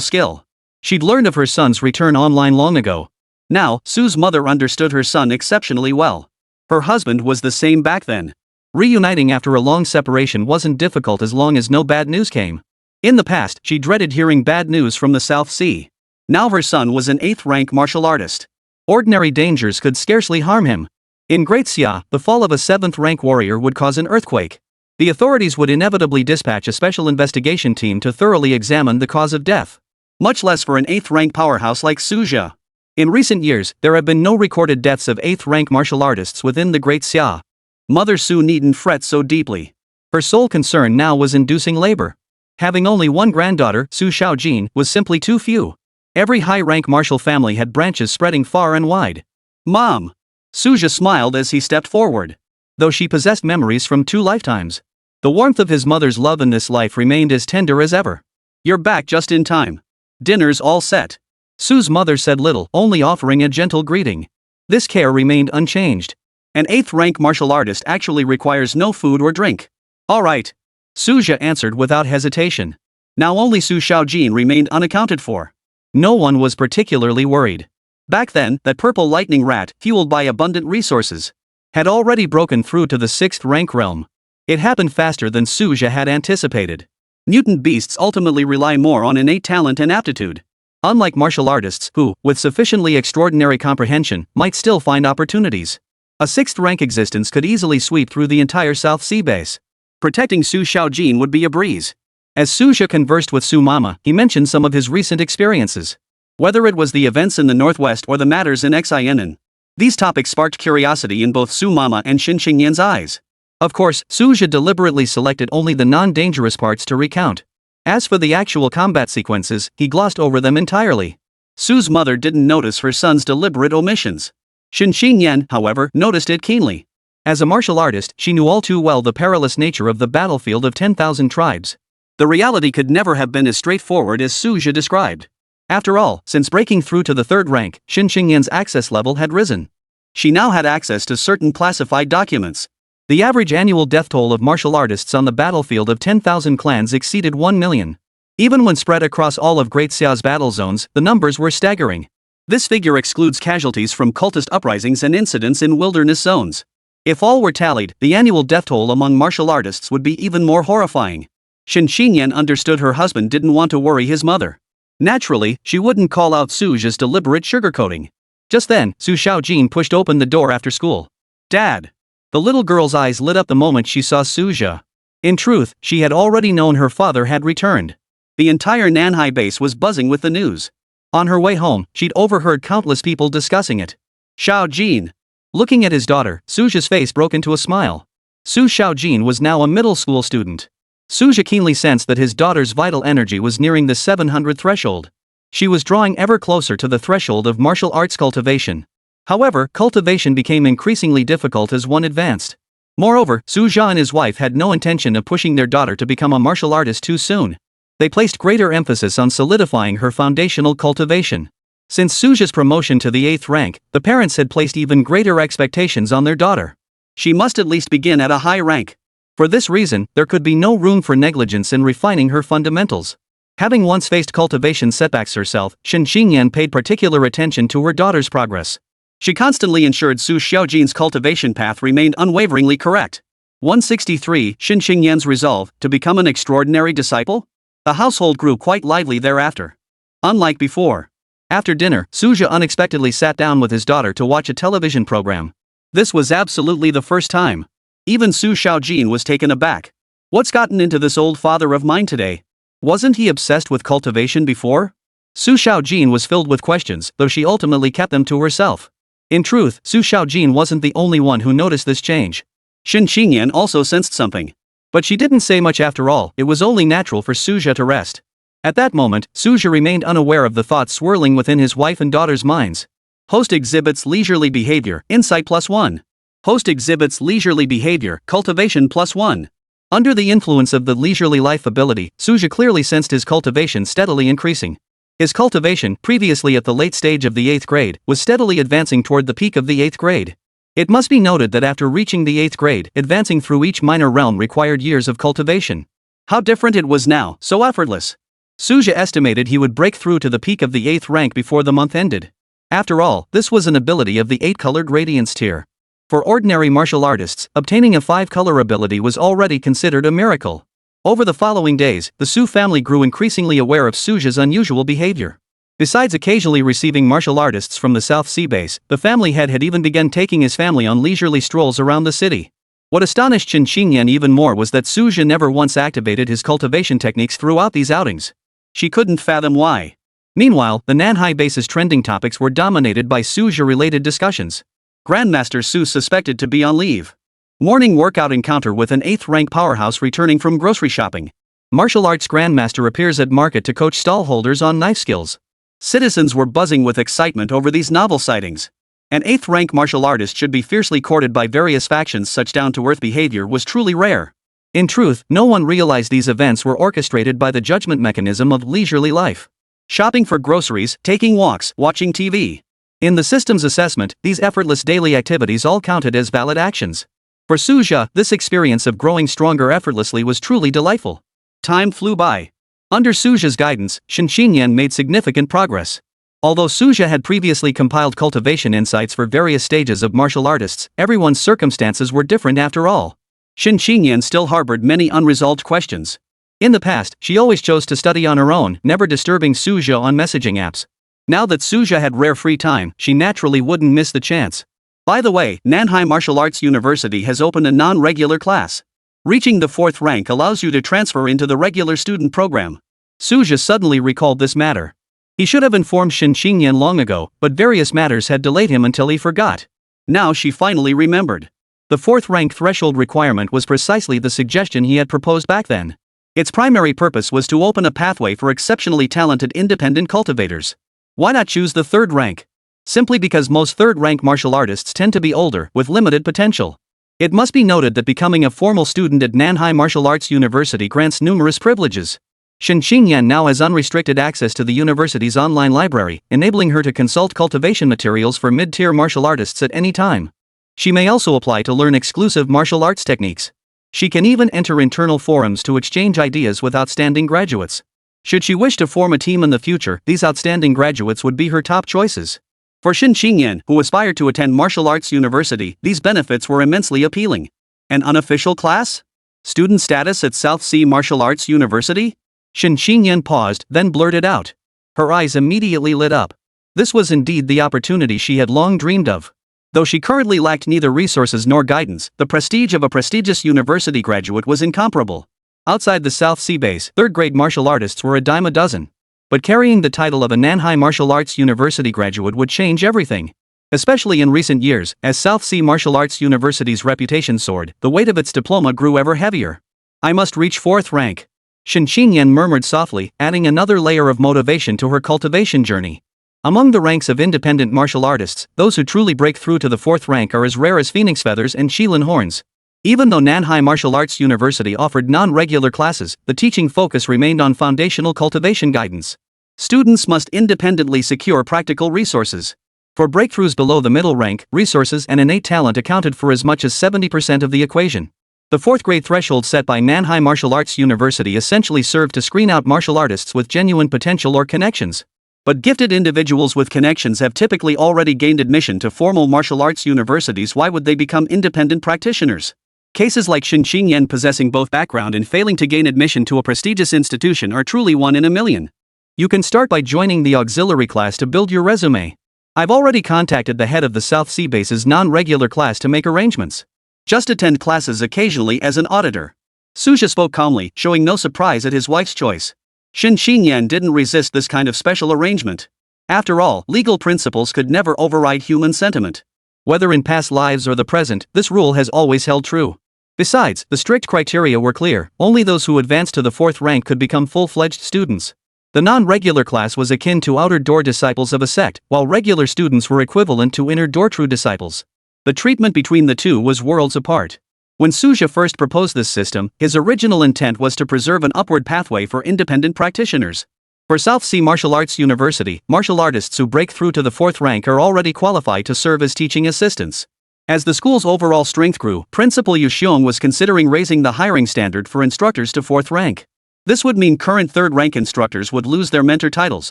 skill. She'd learned of her son's return online long ago. Now, Sue's mother understood her son exceptionally well. Her husband was the same back then. Reuniting after a long separation wasn't difficult as long as no bad news came. In the past, she dreaded hearing bad news from the South Sea. Now her son was an 8th-rank martial artist. Ordinary dangers could scarcely harm him. In Great Xia, the fall of a 7th-rank warrior would cause an earthquake. The authorities would inevitably dispatch a special investigation team to thoroughly examine the cause of death. Much less for an 8th-rank powerhouse like Suja. In recent years, there have been no recorded deaths of 8th-rank martial artists within the Great Xia. Mother Su needn't fret so deeply. Her sole concern now was inducing labor. Having only one granddaughter, Su Xiaojin, was simply too few. Every high-rank martial family had branches spreading far and wide. Mom! Suja smiled as he stepped forward. Though she possessed memories from 2 lifetimes, the warmth of his mother's love in this life remained as tender as ever. You're back just in time. Dinner's all set. Su's mother said little, only offering a gentle greeting. This care remained unchanged. An 8th-rank martial artist actually requires no food or drink. All right. Suja answered without hesitation. Now only Su Xiaojin remained unaccounted for. No one was particularly worried. Back then, that purple lightning rat, fueled by abundant resources, had already broken through to the 6th-rank realm. It happened faster than Suja had anticipated. Mutant beasts ultimately rely more on innate talent and aptitude. Unlike martial artists who, with sufficiently extraordinary comprehension, might still find opportunities. A 6th-rank existence could easily sweep through the entire South Sea base. Protecting Su Xiaojin would be a breeze. As Suja conversed with Su Mama, he mentioned some of his recent experiences. Whether it was the events in the Northwest or the matters in Xianen, these topics sparked curiosity in both Su Mama and Xin Qingyan's eyes. Of course, Suja deliberately selected only the non-dangerous parts to recount. As for the actual combat sequences, he glossed over them entirely. Su's mother didn't notice her son's deliberate omissions. Xin Qingyan, however, noticed it keenly. As a martial artist, she knew all too well the perilous nature of the battlefield of 10,000 tribes. The reality could never have been as straightforward as Suja described. After all, since breaking through to the 3rd rank, Xin Qingyan's access level had risen. She now had access to certain classified documents. The average annual death toll of martial artists on the battlefield of 10,000 clans exceeded 1 million. Even when spread across all of Great Xia's battle zones, the numbers were staggering. This figure excludes casualties from cultist uprisings and incidents in wilderness zones. If all were tallied, the annual death toll among martial artists would be even more horrifying. Xin Qingyan understood her husband didn't want to worry his mother. Naturally, she wouldn't call out Suja's deliberate sugarcoating. Just then, Su Xiaojin pushed open the door after school. Dad! The little girl's eyes lit up the moment she saw Suja. In truth, she had already known her father had returned. The entire Nanhai base was buzzing with the news. On her way home, she'd overheard countless people discussing it. Xiaojin! Looking at his daughter, Suja's face broke into a smile. Su Xiaojin was now a middle school student. Suja keenly sensed that his daughter's vital energy was nearing the 700 threshold. She was drawing ever closer to the threshold of martial arts cultivation. However, cultivation became increasingly difficult as one advanced. Moreover, Suja and his wife had no intention of pushing their daughter to become a martial artist too soon. They placed greater emphasis on solidifying her foundational cultivation. Since Suja's promotion to the 8th rank, the parents had placed even greater expectations on their daughter. She must at least begin at a high rank. For this reason, there could be no room for negligence in refining her fundamentals. Having once faced cultivation setbacks herself, Xin Qingyan paid particular attention to her daughter's progress. She constantly ensured Su Xiaojin's cultivation path remained unwaveringly correct. 163. Xin Qingyan's resolve to become an extraordinary disciple? The household grew quite lively thereafter. Unlike before. After dinner, Suja unexpectedly sat down with his daughter to watch a television program. This was absolutely the first time. Even Su Xiaojin was taken aback. What's gotten into this old father of mine today? Wasn't he obsessed with cultivation before? Su Xiaojin was filled with questions, though she ultimately kept them to herself. In truth, Su Xiaojin wasn't the only one who noticed this change. Xin Qingyan also sensed something. But she didn't say much after all. It was only natural for Suja to rest. At that moment, Suja remained unaware of the thoughts swirling within his wife and daughter's minds. Host exhibits leisurely behavior, insight +1. Host exhibits leisurely behavior, cultivation +1. Under the influence of the leisurely life ability, Suja clearly sensed his cultivation steadily increasing. His cultivation, previously at the late stage of the 8th grade, was steadily advancing toward the peak of the 8th grade. It must be noted that after reaching the 8th grade, advancing through each minor realm required years of cultivation. How different it was now, so effortless. Suja estimated he would break through to the peak of the 8th rank before the month ended. After all, this was an ability of the 8-colored Radiance tier. For ordinary martial artists, obtaining a 5-color ability was already considered a miracle. Over the following days, the Su family grew increasingly aware of Suja's unusual behavior. Besides occasionally receiving martial artists from the South Sea base, the family head had even begun taking his family on leisurely strolls around the city. What astonished Qin Xingyan even more was that Suja never once activated his cultivation techniques throughout these outings. She couldn't fathom why. Meanwhile, the Nanhai base's trending topics were dominated by Suja-related discussions. Grandmaster Su suspected to be on leave. Morning workout encounter with an 8th-rank powerhouse returning from grocery shopping. Martial arts grandmaster appears at market to coach stallholders on knife skills. Citizens were buzzing with excitement over these novel sightings. An 8th-rank martial artist should be fiercely courted by various factions. Such down-to-earth behavior was truly rare. In truth, no one realized these events were orchestrated by the judgment mechanism of leisurely life. Shopping for groceries, taking walks, watching TV. In the system's assessment, these effortless daily activities all counted as valid actions. For Suja, this experience of growing stronger effortlessly was truly delightful. Time flew by. Under Suja's guidance, Qin Xingyan made significant progress. Although Suja had previously compiled cultivation insights for various stages of martial artists, everyone's circumstances were different after all. Qin Xingyan still harbored many unresolved questions. In the past, she always chose to study on her own, never disturbing Suja on messaging apps. Now that Suja had rare free time, she naturally wouldn't miss the chance. By the way, Nanhai Martial Arts University has opened a non-regular class. Reaching the 4th rank allows you to transfer into the regular student program. Suja suddenly recalled this matter. He should have informed Qin Xingyan long ago, but various matters had delayed him until he forgot. Now she finally remembered. The 4th rank threshold requirement was precisely the suggestion he had proposed back then. Its primary purpose was to open a pathway for exceptionally talented independent cultivators. Why not choose the 3rd rank? Simply because most 3rd-rank martial artists tend to be older, with limited potential. It must be noted that becoming a formal student at Nanhai Martial Arts University grants numerous privileges. Qin Xingyan now has unrestricted access to the university's online library, enabling her to consult cultivation materials for mid-tier martial artists at any time. She may also apply to learn exclusive martial arts techniques. She can even enter internal forums to exchange ideas with outstanding graduates. Should she wish to form a team in the future, these outstanding graduates would be her top choices. For Qin Xingyan, who aspired to attend martial arts university, these benefits were immensely appealing. An unofficial class? Student status at South Sea Martial Arts University? Qin Xingyan paused, then blurted out. Her eyes immediately lit up. This was indeed the opportunity she had long dreamed of. Though she currently lacked neither resources nor guidance, the prestige of a prestigious university graduate was incomparable. Outside the South Sea base, 3rd-grade martial artists were a dime a dozen. But carrying the title of a Nanhai Martial Arts University graduate would change everything. Especially in recent years, as South Sea Martial Arts University's reputation soared, the weight of its diploma grew ever heavier. I must reach 4th rank. Qin Xingyan murmured softly, adding another layer of motivation to her cultivation journey. Among the ranks of independent martial artists, those who truly break through to the 4th rank are as rare as phoenix feathers and Qilin horns. Even though Nanhai Martial Arts University offered non-regular classes, the teaching focus remained on foundational cultivation guidance. Students must independently secure practical resources. For breakthroughs below the middle rank, resources and innate talent accounted for as much as 70% of the equation. The 4th grade threshold set by Nanhai Martial Arts University essentially served to screen out martial artists with genuine potential or connections. But gifted individuals with connections have typically already gained admission to formal martial arts universities. Why would they become independent practitioners? Cases like Qin Xingyan possessing both background and failing to gain admission to a prestigious institution are truly one in a million. You can start by joining the auxiliary class to build your resume. I've already contacted the head of the South Sea base's non-regular class to make arrangements. Just attend classes occasionally as an auditor. Suja spoke calmly, showing no surprise at his wife's choice. Qin Xingyan didn't resist this kind of special arrangement. After all, legal principles could never override human sentiment. Whether in past lives or the present, this rule has always held true. Besides, the strict criteria were clear: only those who advanced to the 4th rank could become full-fledged students. The non-regular class was akin to outer door disciples of a sect, while regular students were equivalent to inner door true disciples. The treatment between the two was worlds apart. When Suja first proposed this system, his original intent was to preserve an upward pathway for independent practitioners. For South Sea Martial Arts University, martial artists who break through to the 4th rank are already qualified to serve as teaching assistants. As the school's overall strength grew, Principal Yu Xiong was considering raising the hiring standard for instructors to 4th rank. This would mean current 3rd rank instructors would lose their mentor titles,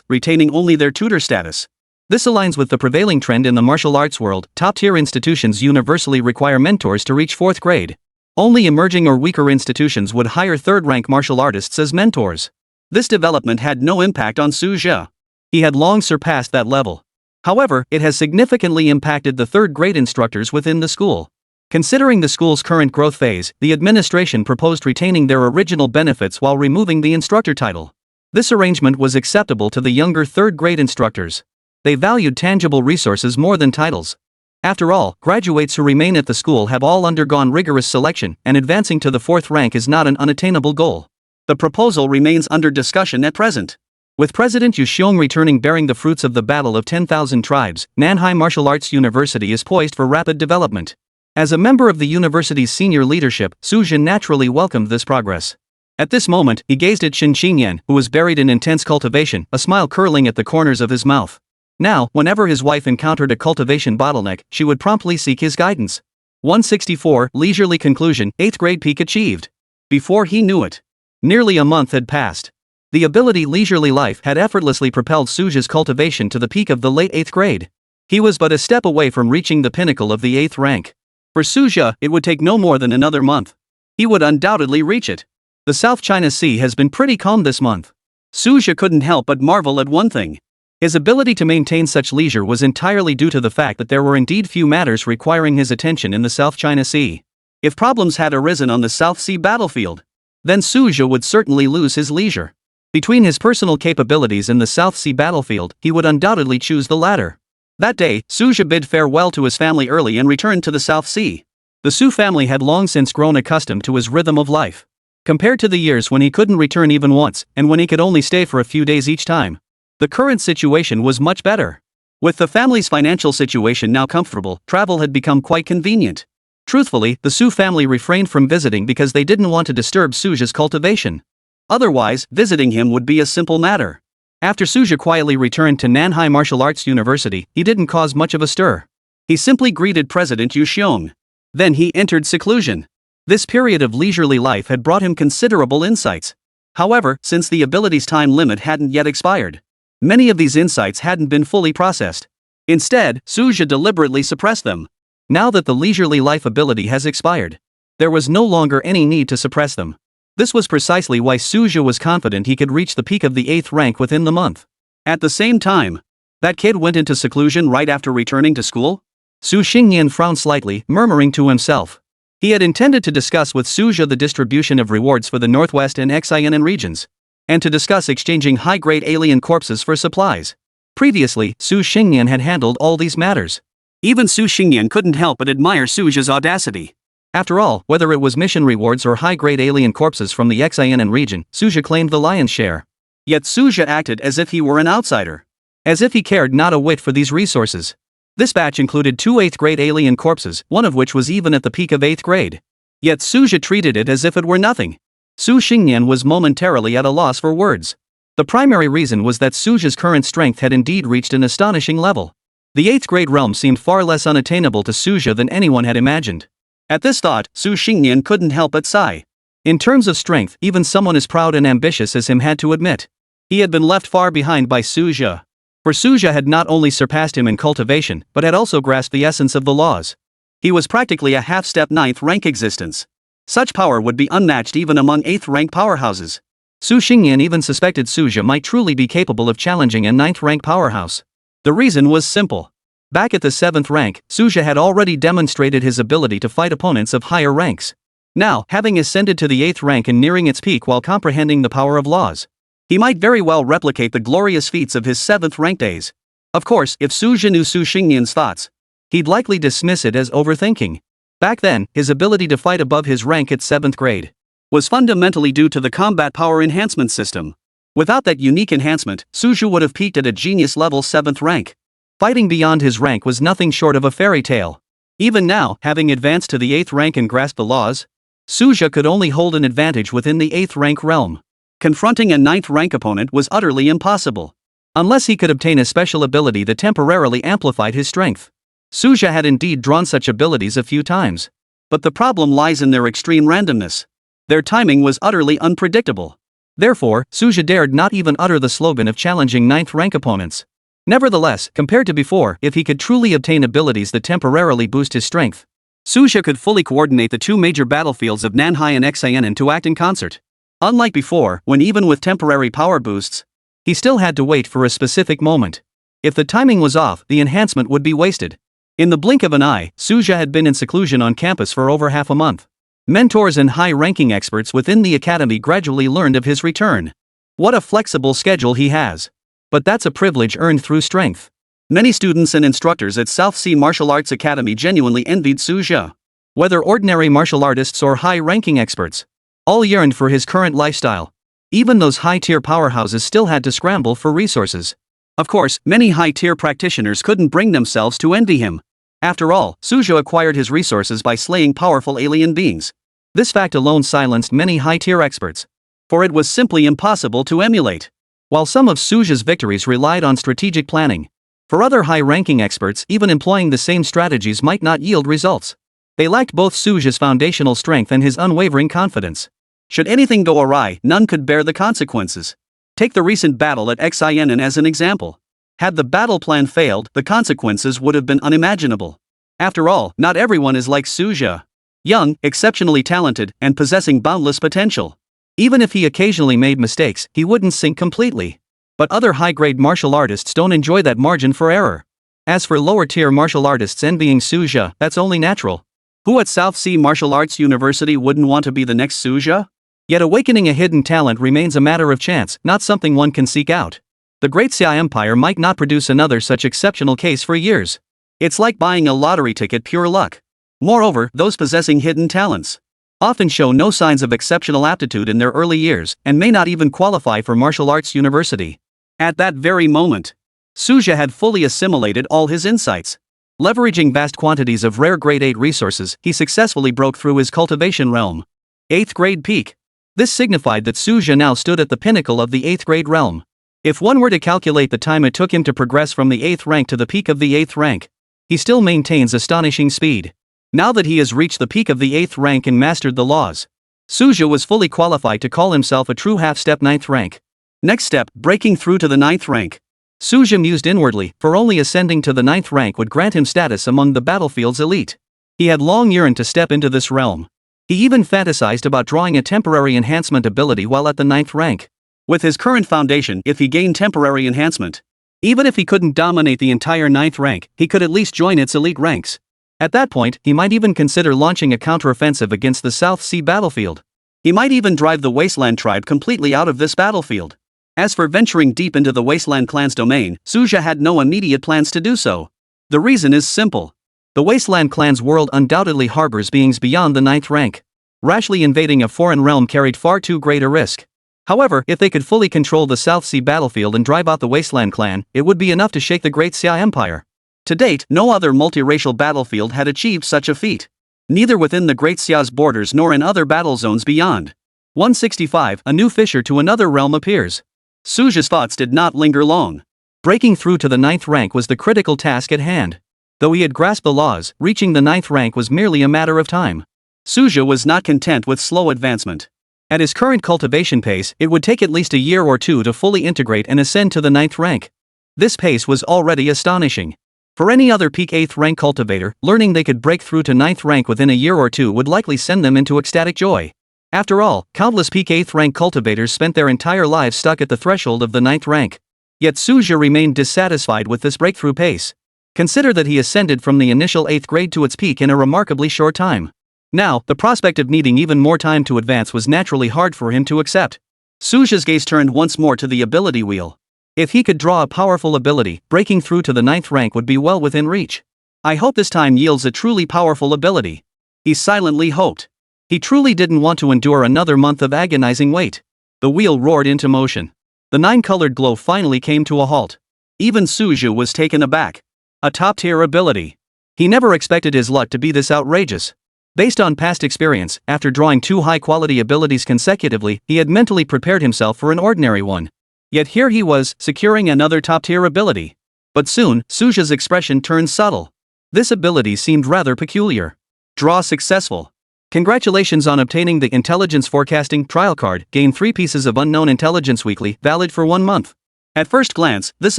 retaining only their tutor status. This aligns with the prevailing trend in the martial arts world. Top-tier institutions universally require mentors to reach 4th grade. Only emerging or weaker institutions would hire 3rd rank martial artists as mentors. This development had no impact on Su Zhe. He had long surpassed that level. However, it has significantly impacted the 3rd grade instructors within the school. Considering the school's current growth phase, the administration proposed retaining their original benefits while removing the instructor title. This arrangement was acceptable to the younger 3rd grade instructors. They valued tangible resources more than titles. After all, graduates who remain at the school have all undergone rigorous selection, and advancing to the 4th rank is not an unattainable goal. The proposal remains under discussion at present. With President Yu Xiong returning bearing the fruits of the Battle of 10,000 Tribes, Nanhai Martial Arts University is poised for rapid development. As a member of the university's senior leadership, Su Zhe naturally welcomed this progress. At this moment, he gazed at Qin Qingyan, who was buried in intense cultivation, a smile curling at the corners of his mouth. Now, whenever his wife encountered a cultivation bottleneck, she would promptly seek his guidance. 164, Leisurely conclusion, 8th grade peak achieved. Before he knew it, nearly a month had passed. The ability Leisurely Life had effortlessly propelled Su Zhe's cultivation to the peak of the late 8th grade. He was but a step away from reaching the pinnacle of the 8th rank. For Su Zhe, it would take no more than another month. He would undoubtedly reach it. The South China Sea has been pretty calm this month. Su Zhe couldn't help but marvel at one thing. His ability to maintain such leisure was entirely due to the fact that there were indeed few matters requiring his attention in the South China Sea. If problems had arisen on the South Sea battlefield, then Su Zhe would certainly lose his leisure. Between his personal capabilities and the South Sea battlefield, he would undoubtedly choose the latter. That day, Su Zhe bid farewell to his family early and returned to the South Sea. The Su family had long since grown accustomed to his rhythm of life. Compared to the years when he couldn't return even once, and when he could only stay for a few days each time, the current situation was much better. With the family's financial situation now comfortable, travel had become quite convenient. Truthfully, the Su family refrained from visiting because they didn't want to disturb Su Zhe's cultivation. Otherwise, visiting him would be a simple matter. After Su Zhe quietly returned to Nanhai Martial Arts University, he didn't cause much of a stir. He simply greeted President Yu Xiong. Then he entered seclusion. This period of leisurely life had brought him considerable insights. However, since the ability's time limit hadn't yet expired, many of these insights hadn't been fully processed. Instead, Su Zhe deliberately suppressed them. Now that the leisurely life ability has expired, there was no longer any need to suppress them. This was precisely why Su Zhe was confident he could reach the peak of the 8th rank within the month. At the same time, that kid went into seclusion right after returning to school? Su Xingyan frowned slightly, murmuring to himself. He had intended to discuss with Su Zhe the distribution of rewards for the Northwest and Xianan regions, and to discuss exchanging high-grade alien corpses for supplies. Previously, Su Xingyan had handled all these matters. Even Su Xingyan couldn't help but admire Su Zhe's audacity. After all, whether it was mission rewards or high-grade alien corpses from the Xianan region, Su Zhe claimed the lion's share. Yet Su Zhe acted as if he were an outsider. As if he cared not a whit for these resources. This batch included 2 8th grade alien corpses, one of which was even at the peak of 8th grade. Yet Su Zhe treated it as if it were nothing. Su Xingyan was momentarily at a loss for words. The primary reason was that Su Zhe's current strength had indeed reached an astonishing level. The 8th grade realm seemed far less unattainable to Su Zhe than anyone had imagined. At this thought, Su Xingyan couldn't help but sigh. In terms of strength, even someone as proud and ambitious as him had to admit, he had been left far behind by Su Zhe. For Su Zhe had not only surpassed him in cultivation, but had also grasped the essence of the laws. He was practically a half-step 9th rank existence. Such power would be unmatched even among 8th rank powerhouses. Su Xingyan even suspected Su Zhe might truly be capable of challenging a 9th rank powerhouse. The reason was simple. Back at the 7th rank, Su Zhe had already demonstrated his ability to fight opponents of higher ranks. Now, having ascended to the 8th rank and nearing its peak while comprehending the power of laws, he might very well replicate the glorious feats of his 7th rank days. Of course, if Su Zhe knew Su Xingyan's thoughts, he'd likely dismiss it as overthinking. Back then, his ability to fight above his rank at 7th grade was fundamentally due to the combat power enhancement system. Without that unique enhancement, Su Zhe would have peaked at a genius level 7th rank. Fighting beyond his rank was nothing short of a fairy tale. Even now, having advanced to the 8th rank and grasped the laws, Su Zhe could only hold an advantage within the 8th rank realm. Confronting a 9th rank opponent was utterly impossible. Unless he could obtain a special ability that temporarily amplified his strength. Suja had indeed drawn such abilities a few times. But the problem lies in their extreme randomness. Their timing was utterly unpredictable. Therefore, Suja dared not even utter the slogan of challenging 9th rank opponents. Nevertheless, compared to before, if he could truly obtain abilities that temporarily boost his strength, Suja could fully coordinate the two major battlefields of Manhwa and Expulsion to act in concert. Unlike before, when even with temporary power boosts, he still had to wait for a specific moment. If the timing was off, the enhancement would be wasted. In the blink of an eye, Suja had been in seclusion on campus for over half a month. Mentors and high-ranking experts within the academy gradually learned of his return. What a flexible schedule he has. But that's a privilege earned through strength. Many students and instructors at South Sea Martial Arts Academy genuinely envied Suja. Whether ordinary martial artists or high-ranking experts, all yearned for his current lifestyle. Even those high-tier powerhouses still had to scramble for resources. Of course, many high-tier practitioners couldn't bring themselves to envy him. After all, Suja acquired his resources by slaying powerful alien beings. This fact alone silenced many high-tier experts. For it was simply impossible to emulate. While some of Suja's victories relied on strategic planning, for other high-ranking experts, even employing the same strategies might not yield results. They lacked both Suja's foundational strength and his unwavering confidence. Should anything go awry, none could bear the consequences. Take the recent battle at Xianen as an example. Had the battle plan failed, the consequences would have been unimaginable. After all, not everyone is like Suja. Young, exceptionally talented, and possessing boundless potential. Even if he occasionally made mistakes, he wouldn't sink completely. But other high-grade martial artists don't enjoy that margin for error. As for lower-tier martial artists envying Suja, that's only natural. Who at South Sea Martial Arts University wouldn't want to be the next Suja? Yet awakening a hidden talent remains a matter of chance, not something one can seek out. The Great Xia Empire might not produce another such exceptional case for years. It's like buying a lottery ticket, pure luck. Moreover, those possessing hidden talents often show no signs of exceptional aptitude in their early years and may not even qualify for martial arts university. At that very moment, Suja had fully assimilated all his insights. Leveraging vast quantities of rare grade 8 resources, he successfully broke through his cultivation realm. 8th grade peak. This signified that Suja now stood at the pinnacle of the 8th grade realm. If one were to calculate the time it took him to progress from the 8th rank to the peak of the 8th rank, he still maintains astonishing speed. Now that he has reached the peak of the 8th rank and mastered the laws, Suja was fully qualified to call himself a true half-step 9th rank. Next step, breaking through to the 9th rank. Suja mused inwardly, for only ascending to the 9th rank would grant him status among the battlefield's elite. He had long yearned to step into this realm. He even fantasized about drawing a temporary enhancement ability while at the 9th rank. With his current foundation, if he gained temporary enhancement, even if he couldn't dominate the entire 9th rank, he could at least join its elite ranks. At that point, he might even consider launching a counteroffensive against the South Sea battlefield. He might even drive the Wasteland tribe completely out of this battlefield. As for venturing deep into the Wasteland clan's domain, Suja had no immediate plans to do so. The reason is simple. The Wasteland clan's world undoubtedly harbors beings beyond the 9th rank. Rashly invading a foreign realm carried far too great a risk. However, if they could fully control the South Sea battlefield and drive out the Wasteland clan, it would be enough to shake the Great Xia Empire. To date, no other multiracial battlefield had achieved such a feat. Neither within the Great Xia's borders nor in other battle zones beyond. 165, a new fissure to another realm appears. Suja's thoughts did not linger long. Breaking through to the 9th rank was the critical task at hand. Though he had grasped the laws, reaching the 9th rank was merely a matter of time. Suja was not content with slow advancement. At his current cultivation pace, it would take at least a year or two to fully integrate and ascend to the 9th rank. This pace was already astonishing. For any other peak 8th rank cultivator, learning they could break through to 9th rank within a year or two would likely send them into ecstatic joy. After all, countless peak 8th rank cultivators spent their entire lives stuck at the threshold of the 9th rank. Yet Suja remained dissatisfied with this breakthrough pace. Consider that he ascended from the initial 8th grade to its peak in a remarkably short time. Now, the prospect of needing even more time to advance was naturally hard for him to accept. Suja's gaze turned once more to the ability wheel. If he could draw a powerful ability, breaking through to the 9th rank would be well within reach. I hope this time yields a truly powerful ability. He silently hoped. He truly didn't want to endure another month of agonizing wait. The wheel roared into motion. The 9-colored glow finally came to a halt. Even Suja was taken aback. A top-tier ability. He never expected his luck to be this outrageous. Based on past experience, after drawing two high-quality abilities consecutively, he had mentally prepared himself for an ordinary one. Yet here he was, securing another top-tier ability. But soon, Suja's expression turned subtle. This ability seemed rather peculiar. Draw successful. Congratulations on obtaining the Intelligence Forecasting Trial Card. Gain 3 pieces of unknown intelligence weekly, valid for 1 month. At first glance, this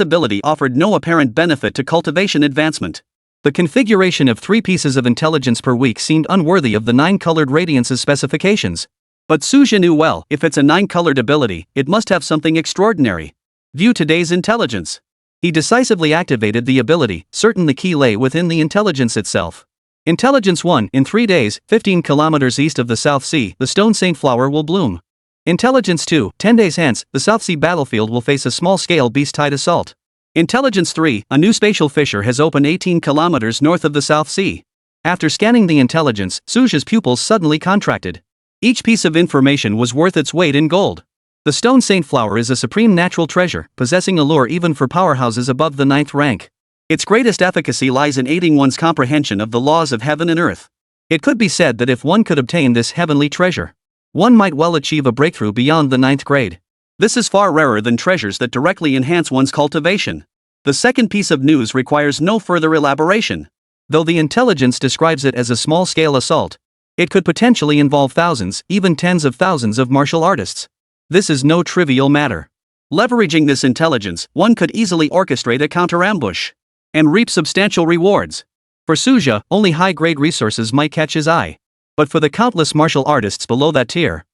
ability offered no apparent benefit to cultivation advancement. The configuration of 3 pieces of intelligence per week seemed unworthy of the 9-colored Radiance's specifications. But Suja knew well, if it's a 9-colored ability, it must have something extraordinary. View today's intelligence. He decisively activated the ability, certain the key lay within the intelligence itself. Intelligence 1. In 3 days, 15 kilometers east of the South Sea, the Stone Saint Flower will bloom. Intelligence 2. 10 days hence, the South Sea battlefield will face a small-scale beast-tide assault. Intelligence 3. A new spatial fissure has opened 18 kilometers north of the South Sea. After scanning the intelligence, Suja's pupils suddenly contracted. Each piece of information was worth its weight in gold. The Stone Saint Flower is a supreme natural treasure, possessing allure even for powerhouses above the 9th rank. Its greatest efficacy lies in aiding one's comprehension of the laws of heaven and earth. It could be said that if one could obtain this heavenly treasure, one might well achieve a breakthrough beyond the 9th grade. This is far rarer than treasures that directly enhance one's cultivation. The second piece of news requires no further elaboration. Though the intelligence describes it as a small-scale assault, it could potentially involve thousands, even tens of thousands of martial artists. This is no trivial matter. Leveraging this intelligence, one could easily orchestrate a counter-ambush and reap substantial rewards. For Suja, only high-grade resources might catch his eye. But for the countless martial artists below that tier,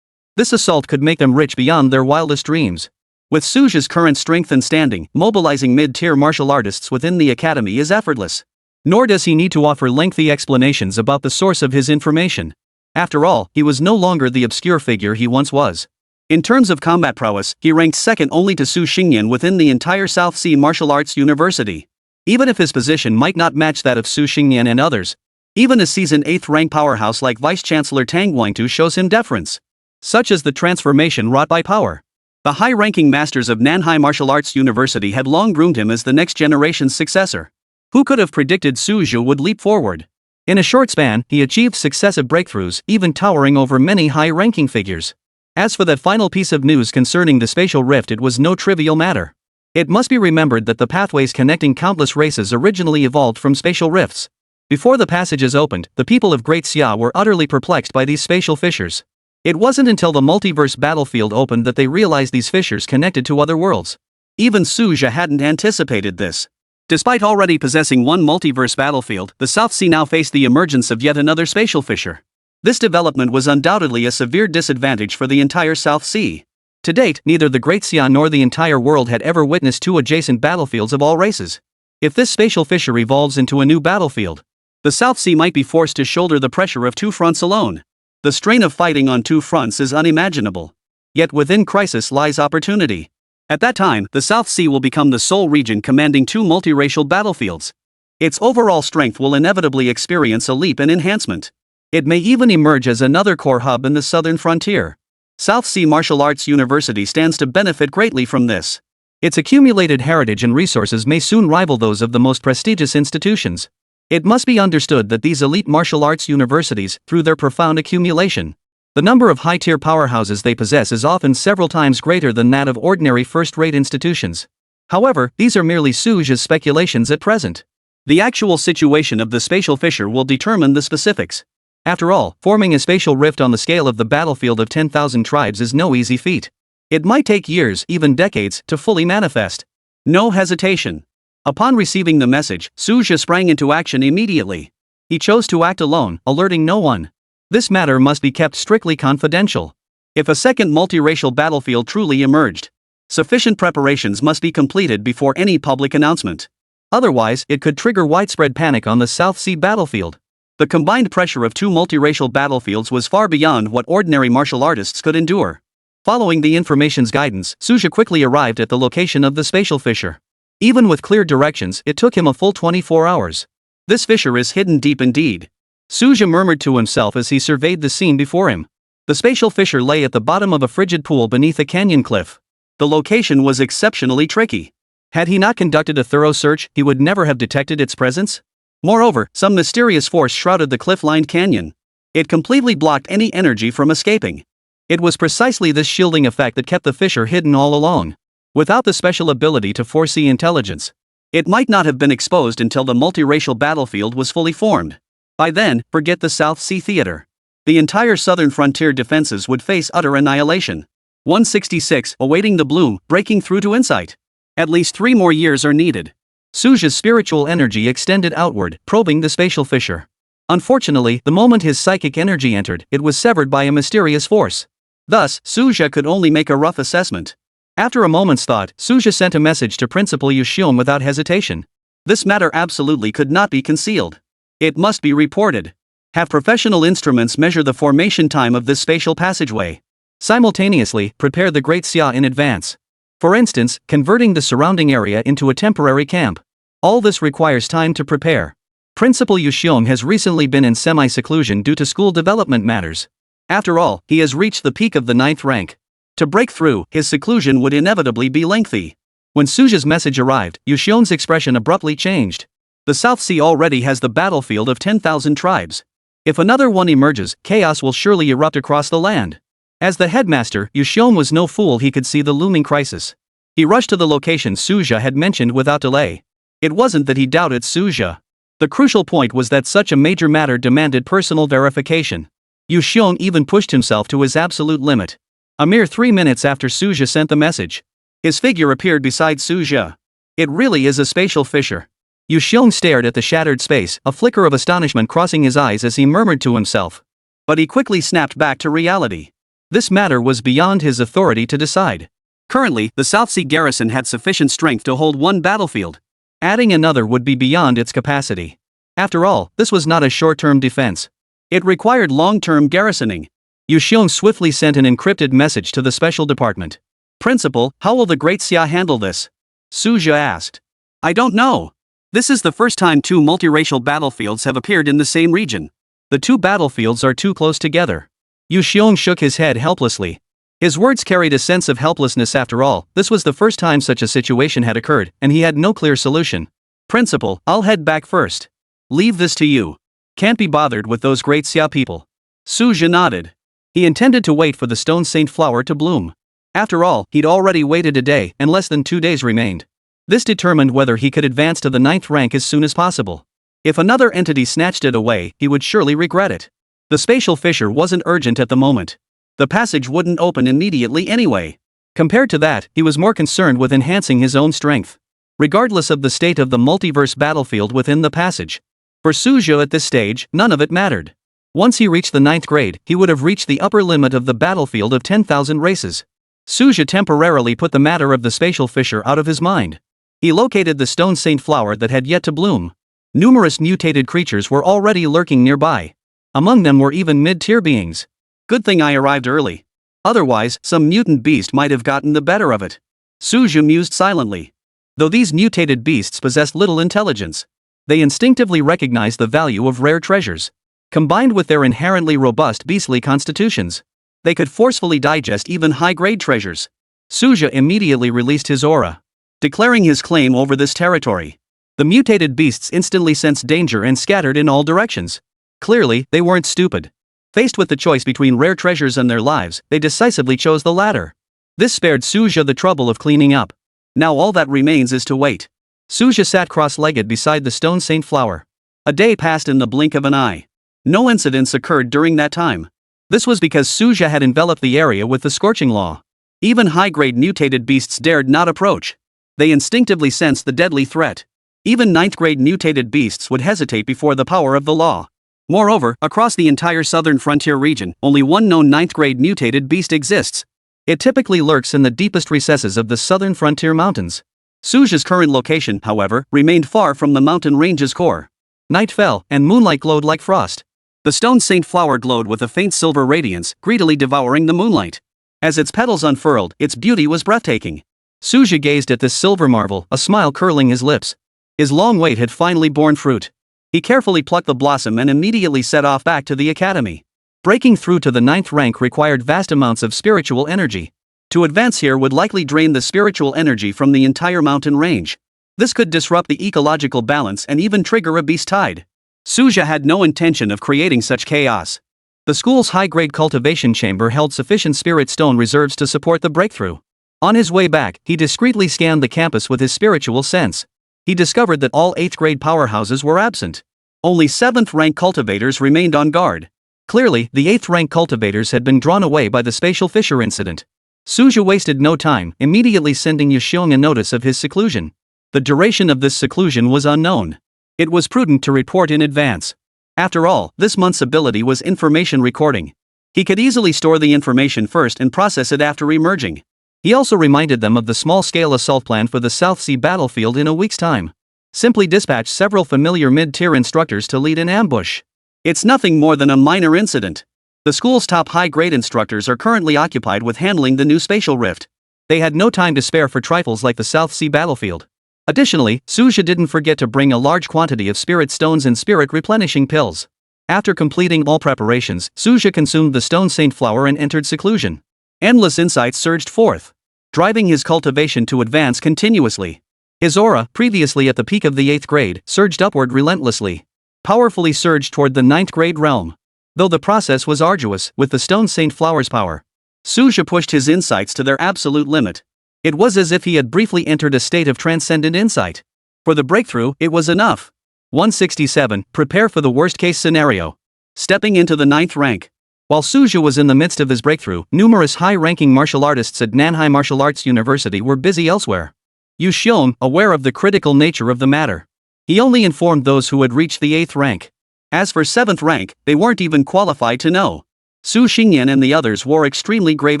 this assault could make them rich beyond their wildest dreams. With Suja's current strength and standing, mobilizing mid-tier martial artists within the academy is effortless. Nor does he need to offer lengthy explanations about the source of his information. After all, he was no longer the obscure figure he once was. In terms of combat prowess, he ranked second only to Su Xingyan within the entire South Sea Martial Arts University. Even if his position might not match that of Su Xingyan and others, even a seasoned 8th rank powerhouse like Vice-Chancellor Tang Guangtu shows him deference. Such is the transformation wrought by power. The high-ranking masters of Nanhai Martial Arts University had long groomed him as the next generation's successor. Who could have predicted Suja would leap forward? In a short span, he achieved successive breakthroughs, even towering over many high-ranking figures. As for that final piece of news concerning the spatial rift, it was no trivial matter. It must be remembered that the pathways connecting countless races originally evolved from spatial rifts. Before the passages opened, the people of Great Xia were utterly perplexed by these spatial fissures. It wasn't until the multiverse battlefield opened that they realized these fissures connected to other worlds. Even Suja hadn't anticipated this. Despite already possessing one multiverse battlefield, the South Sea now faced the emergence of yet another spatial fissure. This development was undoubtedly a severe disadvantage for the entire South Sea. To date, neither the Great Xia nor the entire world had ever witnessed 2 adjacent battlefields of all races. If this spatial fissure evolves into a new battlefield, the South Sea might be forced to shoulder the pressure of 2 fronts alone. The strain of fighting on 2 fronts is unimaginable. Yet within crisis lies opportunity. At that time, the South Sea will become the sole region commanding 2 multiracial battlefields. Its overall strength will inevitably experience a leap in enhancement. It may even emerge as another core hub in the southern frontier. South Sea Martial Arts University stands to benefit greatly from this. Its accumulated heritage and resources may soon rival those of the most prestigious institutions. It must be understood that these elite martial arts universities, through their profound accumulation, the number of high-tier powerhouses they possess is often several times greater than that of ordinary first-rate institutions. However, these are merely Suja's speculations at present. The actual situation of the spatial fissure will determine the specifics. After all, forming a spatial rift on the scale of the battlefield of 10,000 tribes is no easy feat. It might take years, even decades, to fully manifest. No hesitation. Upon receiving the message, Suja sprang into action immediately. He chose to act alone, alerting no one. This matter must be kept strictly confidential. If a second multiracial battlefield truly emerged, sufficient preparations must be completed before any public announcement. Otherwise, it could trigger widespread panic on the South Sea battlefield. The combined pressure of 2 multiracial battlefields was far beyond what ordinary martial artists could endure. Following the information's guidance, Suja quickly arrived at the location of the spatial fissure. Even with clear directions, it took him a full 24 hours. This fissure is hidden deep indeed. Suja murmured to himself as he surveyed the scene before him. The spatial fissure lay at the bottom of a frigid pool beneath a canyon cliff. The location was exceptionally tricky. Had he not conducted a thorough search, he would never have detected its presence. Moreover, some mysterious force shrouded the cliff-lined canyon. It completely blocked any energy from escaping. It was precisely this shielding effect that kept the fissure hidden all along. Without the special ability to foresee intelligence, it might not have been exposed until the multiracial battlefield was fully formed. By then, forget the South Sea Theater. The entire southern frontier defenses would face utter annihilation. 166. Awaiting the bloom, breaking through to insight. At least 3 more years are needed. Suja's spiritual energy extended outward, probing the spatial fissure. Unfortunately, the moment his psychic energy entered, it was severed by a mysterious force. Thus, Suja could only make a rough assessment. After a moment's thought, Suja sent a message to Principal Yushion without hesitation. This matter absolutely could not be concealed. It must be reported. Have professional instruments measure the formation time of this spatial passageway. Simultaneously, prepare the Great Xia in advance. For instance, converting the surrounding area into a temporary camp. All this requires time to prepare. Principal Yushion has recently been in semi-seclusion due to school development matters. After all, he has reached the peak of the 9th rank. To break through, his seclusion would inevitably be lengthy. When Suja's message arrived, Yushion's expression abruptly changed. The South Sea already has the battlefield of 10,000 tribes. If another one emerges, chaos will surely erupt across the land. As the headmaster, Yushion was no fool. He could see the looming crisis. He rushed to the location Suja had mentioned without delay. It wasn't that he doubted Suja. The crucial point was that such a major matter demanded personal verification. Yushion even pushed himself to his absolute limit. A mere 3 minutes after Suja sent the message, his figure appeared beside Suja. It really is a spatial fissure. Yushion stared at the shattered space, a flicker of astonishment crossing his eyes as he murmured to himself. But he quickly snapped back to reality. This matter was beyond his authority to decide. Currently, the South Sea garrison had sufficient strength to hold one battlefield. Adding another would be beyond its capacity. After all, this was not a short-term defense. It required long-term garrisoning. Yushion swiftly sent an encrypted message to the special department. Principal, how will the Great Xia handle this? Suja asked. I don't know. This is the first time 2 multiracial battlefields have appeared in the same region. The 2 battlefields are too close together. Yushion shook his head helplessly. His words carried a sense of helplessness. After all, this was the first time such a situation had occurred, and he had no clear solution. Principal, I'll head back first. Leave this to you. Can't be bothered with those Great Xia people. Suja nodded. He intended to wait for the stone saint flower to bloom. After all, he'd already waited a day, and less than 2 days remained. This determined whether he could advance to the 9th rank as soon as possible. If another entity snatched it away, he would surely regret it. The spatial fissure wasn't urgent at the moment. The passage wouldn't open immediately anyway. Compared to that, he was more concerned with enhancing his own strength. Regardless of the state of the multiverse battlefield within the passage. For Suja at this stage, none of it mattered. Once he reached the 9th grade, he would have reached the upper limit of the battlefield of 10,000 races. Suja temporarily put the matter of the spatial fissure out of his mind. He located the stone saint flower that had yet to bloom. Numerous mutated creatures were already lurking nearby. Among them were even mid-tier beings. Good thing I arrived early. Otherwise, some mutant beast might have gotten the better of it. Suja mused silently. Though these mutated beasts possessed little intelligence, they instinctively recognized the value of rare treasures. Combined with their inherently robust beastly constitutions, they could forcefully digest even high-grade treasures. Suja immediately released his aura, declaring his claim over this territory. The mutated beasts instantly sensed danger and scattered in all directions. Clearly, they weren't stupid. Faced with the choice between rare treasures and their lives, they decisively chose the latter. This spared Suja the trouble of cleaning up. Now all that remains is to wait. Suja sat cross-legged beside the stone saint flower. A day passed in the blink of an eye. No incidents occurred during that time. This was because Suja had enveloped the area with the scorching law. Even high-grade mutated beasts dared not approach. They instinctively sensed the deadly threat. Even 9th-grade mutated beasts would hesitate before the power of the law. Moreover, across the entire southern frontier region, only one known 9th-grade mutated beast exists. It typically lurks in the deepest recesses of the southern frontier mountains. Suja's current location, however, remained far from the mountain range's core. Night fell, and moonlight glowed like frost. The stone saint flower glowed with a faint silver radiance, greedily devouring the moonlight. As its petals unfurled, its beauty was breathtaking. Suja gazed at this silver marvel, a smile curling his lips. His long wait had finally borne fruit. He carefully plucked the blossom and immediately set off back to the academy. Breaking through to the 9th rank required vast amounts of spiritual energy. To advance here would likely drain the spiritual energy from the entire mountain range. This could disrupt the ecological balance and even trigger a beast tide. Suja had no intention of creating such chaos. The school's high-grade cultivation chamber held sufficient spirit stone reserves to support the breakthrough. On his way back, he discreetly scanned the campus with his spiritual sense. He discovered that all 8th grade powerhouses were absent. Only 7th rank cultivators remained on guard. Clearly, the 8th rank cultivators had been drawn away by the spatial fissure incident. Suja wasted no time, immediately sending Yuxiong a notice of his seclusion. The duration of this seclusion was unknown. It was prudent to report in advance. After all, this month's ability was information recording. He could easily store the information first and process it after emerging. He also reminded them of the small-scale assault plan for the South Sea battlefield in a week's time. Simply dispatch several familiar mid-tier instructors to lead an ambush. It's nothing more than a minor incident. The school's top high-grade instructors are currently occupied with handling the new spatial rift. They had no time to spare for trifles like the South Sea battlefield. Additionally, Suja didn't forget to bring a large quantity of spirit stones and spirit replenishing pills. After completing all preparations, Suja consumed the stone saint flower and entered seclusion. Endless insights surged forth, driving his cultivation to advance continuously. His aura, previously at the peak of the 8th grade, surged upward relentlessly. Powerfully surged toward the 9th grade realm. Though the process was arduous, with the stone saint flower's power, Suja pushed his insights to their absolute limit. It was as if he had briefly entered a state of transcendent insight. For the breakthrough, it was enough. 167. Prepare for the worst-case scenario. Stepping into the 9th rank. While Suja was in the midst of his breakthrough, numerous high-ranking martial artists at Nanhai Martial Arts University were busy elsewhere. Yuxiong, aware of the critical nature of the matter, he only informed those who had reached the 8th rank. As for 7th rank, they weren't even qualified to know. Su Xingyan and the others wore extremely grave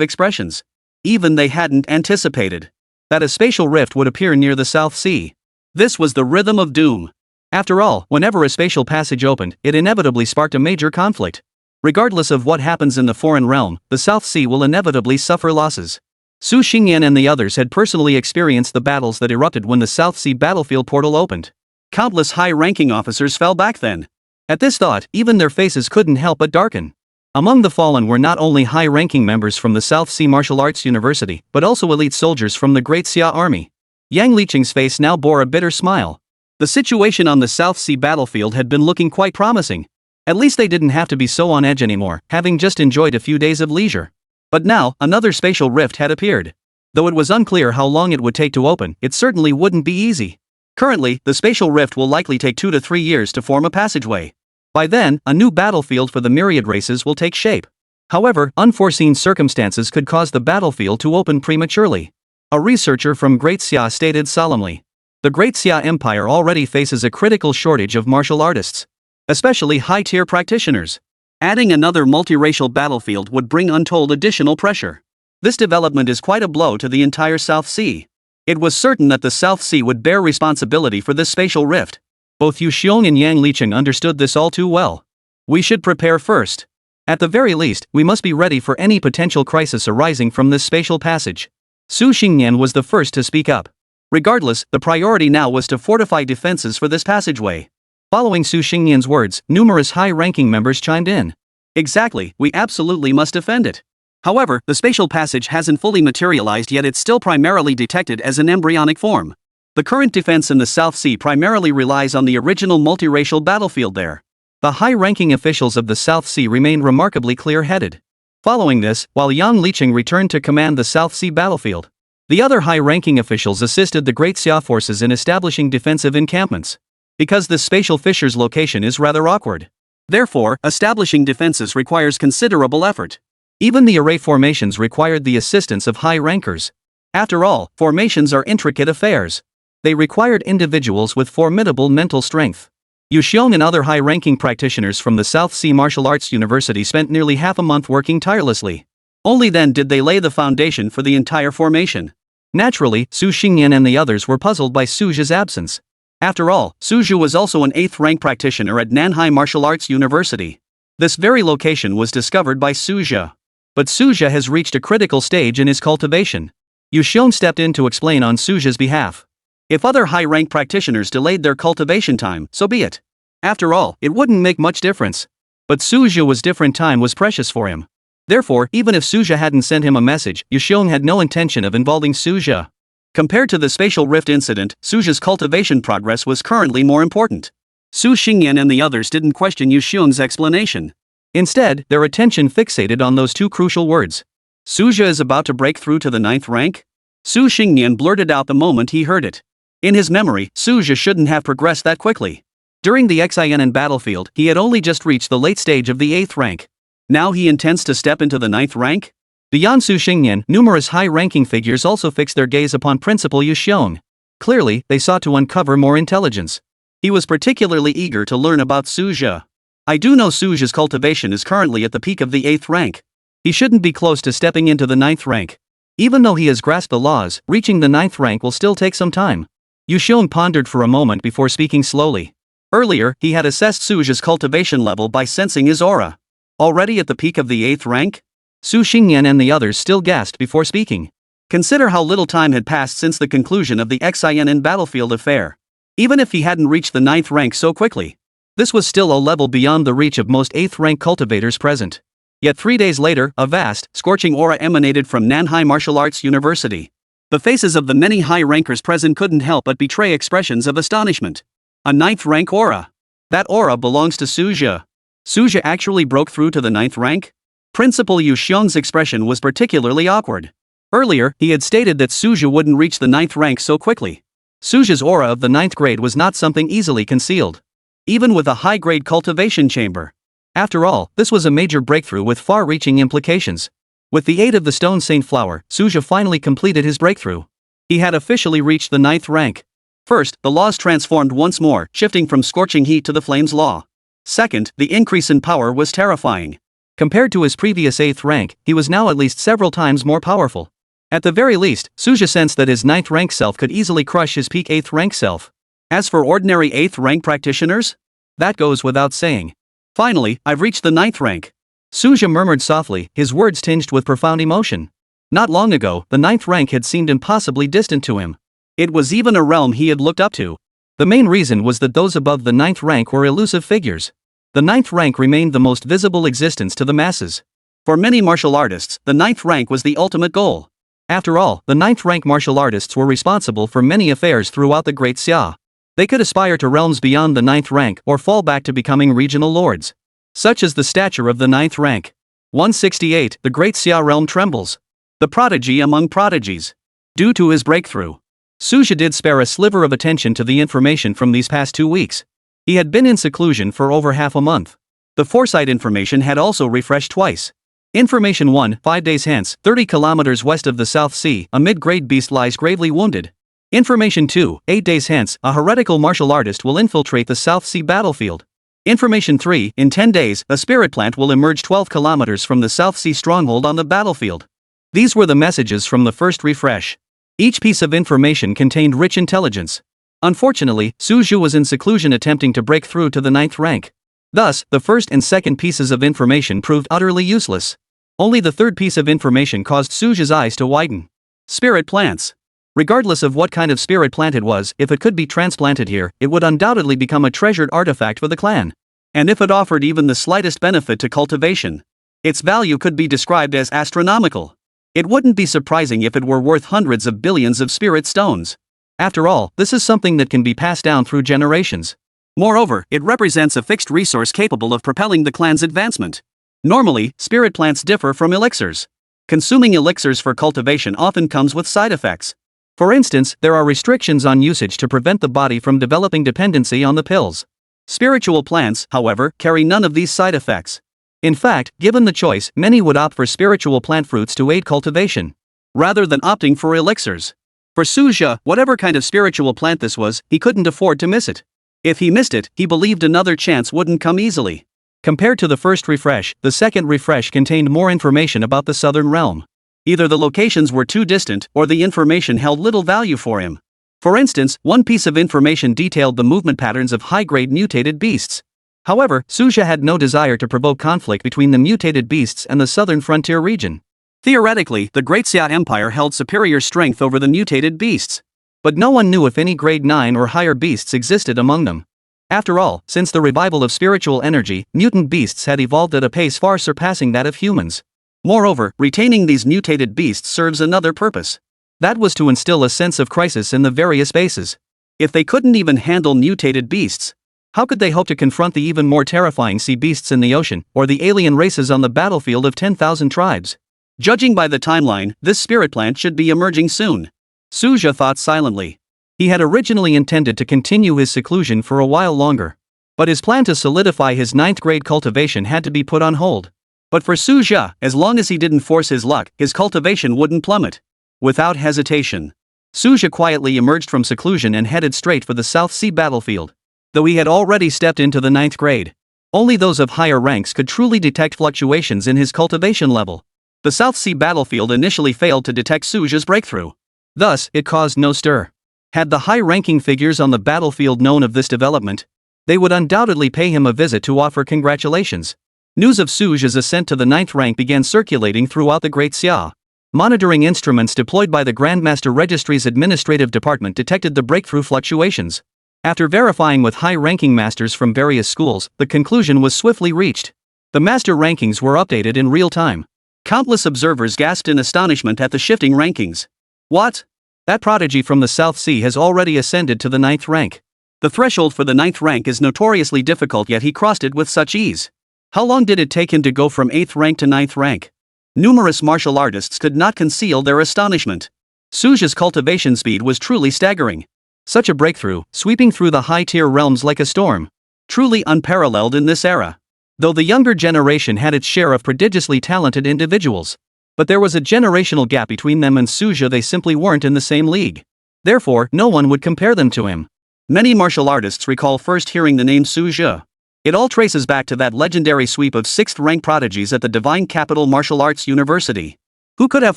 expressions. Even they hadn't anticipated that a spatial rift would appear near the South Sea. This was the rhythm of doom. After all, whenever a spatial passage opened, it inevitably sparked a major conflict. Regardless of what happens in the foreign realm, the South Sea will inevitably suffer losses. Su Xingyan and the others had personally experienced the battles that erupted when the South Sea battlefield portal opened. Countless high-ranking officers fell back then. At this thought, even their faces couldn't help but darken. Among the fallen were not only high-ranking members from the South Sea Martial Arts University, but also elite soldiers from the Great Xia Army. Yang Liqing's face now bore a bitter smile. The situation on the South Sea battlefield had been looking quite promising. At least they didn't have to be so on edge anymore, having just enjoyed a few days of leisure. But now, another spatial rift had appeared. Though it was unclear how long it would take to open, it certainly wouldn't be easy. Currently, the spatial rift will likely take 2 to 3 years to form a passageway. By then, a new battlefield for the myriad races will take shape. However, unforeseen circumstances could cause the battlefield to open prematurely. A researcher from Great Xia stated solemnly. The Great Xia Empire already faces a critical shortage of martial artists, especially high-tier practitioners. Adding another multiracial battlefield would bring untold additional pressure. This development is quite a blow to the entire South Sea. It was certain that the South Sea would bear responsibility for this spatial rift. Both Yuxiong and Yang Liqing understood this all too well. We should prepare first. At the very least, we must be ready for any potential crisis arising from this spatial passage. Su Xingyan was the first to speak up. Regardless, the priority now was to fortify defenses for this passageway. Following Su Xingyan's words, numerous high-ranking members chimed in. Exactly, we absolutely must defend it. However, the spatial passage hasn't fully materialized yet. It's still primarily detected as an embryonic form. The current defense in the South Sea primarily relies on the original multiracial battlefield there. The high-ranking officials of the South Sea remained remarkably clear-headed. Following this, while Yang Liqing returned to command the South Sea battlefield, the other high-ranking officials assisted the Great Xia forces in establishing defensive encampments. Because this spatial fissure's location is rather awkward. Therefore, establishing defenses requires considerable effort. Even the array formations required the assistance of high rankers. After all, formations are intricate affairs. They required individuals with formidable mental strength. Yuxiong and other high-ranking practitioners from the South Sea Martial Arts University spent nearly half a month working tirelessly. Only then did they lay the foundation for the entire formation. Naturally, Su Xingyan and the others were puzzled by Suja's absence. After all, Suju was also an 8th rank practitioner at Nanhai Martial Arts University. This very location was discovered by Suja. But Suja has reached a critical stage in his cultivation. Yuxiong stepped in to explain on Suja's behalf. If other high-rank practitioners delayed their cultivation time, so be it. After all, it wouldn't make much difference. But Suja was different. Time was precious for him. Therefore, even if Suja hadn't sent him a message, Yuxiong had no intention of involving Suja. Compared to the spatial rift incident, Suja's cultivation progress was currently more important. Su Xingyan and the others didn't question Yuxiong's explanation. Instead, their attention fixated on those two crucial words. Suja is about to break through to the 9th rank? Su Xingnian blurted out the moment he heard it. In his memory, Suja shouldn't have progressed that quickly. During the Xin battlefield, he had only just reached the late stage of the 8th rank. Now he intends to step into the 9th rank? Beyond Su Xingnian, numerous high-ranking figures also fixed their gaze upon Principal Yu Xiong. Clearly, they sought to uncover more intelligence. He was particularly eager to learn about Suja. I do know Suja's cultivation is currently at the peak of the 8th rank. He shouldn't be close to stepping into the 9th rank. Even though he has grasped the laws, reaching the 9th rank will still take some time. Yu Xiong pondered for a moment before speaking slowly. Earlier, he had assessed Suja's cultivation level by sensing his aura. Already at the peak of the 8th rank? Su Xingnian and the others still gasped before speaking. Consider how little time had passed since the conclusion of the Xin battlefield affair. Even if he hadn't reached the 9th rank so quickly, this was still a level beyond the reach of most 8th rank cultivators present. Yet 3 days later, a vast, scorching aura emanated from Nanhai Martial Arts University. The faces of the many high rankers present couldn't help but betray expressions of astonishment. A 9th rank aura. That aura belongs to Suja. Suja actually broke through to the 9th rank? Principal Yu Xiong's expression was particularly awkward. Earlier, he had stated that Suja wouldn't reach the 9th rank so quickly. Suja's aura of the 9th grade was not something easily concealed. Even with a high-grade cultivation chamber. After all, this was a major breakthrough with far-reaching implications. With the aid of the Stone Saint Flower, Suja finally completed his breakthrough. He had officially reached the 9th rank. First, the laws transformed once more, shifting from scorching heat to the flames law. Second, the increase in power was terrifying. Compared to his previous 8th rank, he was now at least several times more powerful. At the very least, Suja sensed that his 9th rank self could easily crush his peak 8th rank self. As for ordinary 8th rank practitioners? That goes without saying. Finally, I've reached the 9th rank. Suja murmured softly, his words tinged with profound emotion. Not long ago, the 9th rank had seemed impossibly distant to him. It was even a realm he had looked up to. The main reason was that those above the 9th rank were elusive figures. The 9th rank remained the most visible existence to the masses. For many martial artists, the 9th rank was the ultimate goal. After all, the 9th rank martial artists were responsible for many affairs throughout the Great Xia. They could aspire to realms beyond the 9th rank or fall back to becoming regional lords. Such is the stature of the 9th rank. 168. The Great Xia realm trembles. The prodigy among prodigies. Due to his breakthrough, Suja did spare a sliver of attention to the information from these past 2 weeks. He had been in seclusion for over half a month. The foresight information had also refreshed twice. Information 1, 5 days hence, 30 kilometers west of the South Sea, a mid-grade beast lies gravely wounded. Information 2, 8 days hence, a heretical martial artist will infiltrate the South Sea battlefield. Information 3, in 10 days, a spirit plant will emerge 12 kilometers from the South Sea stronghold on the battlefield. These were the messages from the first refresh. Each piece of information contained rich intelligence. Unfortunately, Suja was in seclusion attempting to break through to the 9th rank. Thus, the first and second pieces of information proved utterly useless. Only the third piece of information caused Suja's eyes to widen. Spirit plants. Regardless of what kind of spirit plant it was, if it could be transplanted here, it would undoubtedly become a treasured artifact for the clan. And if it offered even the slightest benefit to cultivation, its value could be described as astronomical. It wouldn't be surprising if it were worth hundreds of billions of spirit stones. After all, this is something that can be passed down through generations. Moreover, it represents a fixed resource capable of propelling the clan's advancement. Normally, spirit plants differ from elixirs. Consuming elixirs for cultivation often comes with side effects. For instance, there are restrictions on usage to prevent the body from developing dependency on the pills. Spiritual plants, however, carry none of these side effects. In fact, given the choice, many would opt for spiritual plant fruits to aid cultivation, rather than opting for elixirs. For Suja, whatever kind of spiritual plant this was, he couldn't afford to miss it. If he missed it, he believed another chance wouldn't come easily. Compared to the first refresh, the second refresh contained more information about the southern realm. Either the locations were too distant, or the information held little value for him. For instance, one piece of information detailed the movement patterns of high-grade mutated beasts. However, Suja had no desire to provoke conflict between the mutated beasts and the southern frontier region. Theoretically, the Great Xia Empire held superior strength over the mutated beasts. But no one knew if any grade 9 or higher beasts existed among them. After all, since the revival of spiritual energy, mutant beasts had evolved at a pace far surpassing that of humans. Moreover, retaining these mutated beasts serves another purpose. That was to instill a sense of crisis in the various bases. If they couldn't even handle mutated beasts, How could they hope to confront the even more terrifying sea beasts in the ocean, or the alien races on the battlefield of 10,000 tribes? Judging by the timeline, this spirit plant should be emerging soon. Suja thought silently. He had originally intended to continue his seclusion for a while longer. But his plan to solidify his 9th grade cultivation had to be put on hold. But for Suja, as long as he didn't force his luck, his cultivation wouldn't plummet. Without hesitation, Suja quietly emerged from seclusion and headed straight for the South Sea battlefield. Though he had already stepped into the 9th grade, only those of higher ranks could truly detect fluctuations in his cultivation level. The South Sea battlefield initially failed to detect Suja's breakthrough. Thus, it caused no stir. Had the high-ranking figures on the battlefield known of this development, they would undoubtedly pay him a visit to offer congratulations. News of Suja's ascent to the 9th rank began circulating throughout the Great Xia. Monitoring instruments deployed by the Grandmaster Registry's administrative department detected the breakthrough fluctuations. After verifying with high-ranking masters from various schools, the conclusion was swiftly reached. The master rankings were updated in real time. Countless observers gasped in astonishment at the shifting rankings. What? That prodigy from the South Sea has already ascended to the 9th rank. The threshold for the 9th rank is notoriously difficult, yet he crossed it with such ease. How long did it take him to go from 8th rank to 9th rank? Numerous martial artists could not conceal their astonishment. Suja's cultivation speed was truly staggering. Such a breakthrough, sweeping through the high-tier realms like a storm. Truly unparalleled in this era. Though the younger generation had its share of prodigiously talented individuals. But there was a generational gap between them and Suja. They simply weren't in the same league. Therefore, no one would compare them to him. Many martial artists recall first hearing the name Suja. It all traces back to that legendary sweep of 6th rank prodigies at the Divine Capital Martial Arts University. Who could have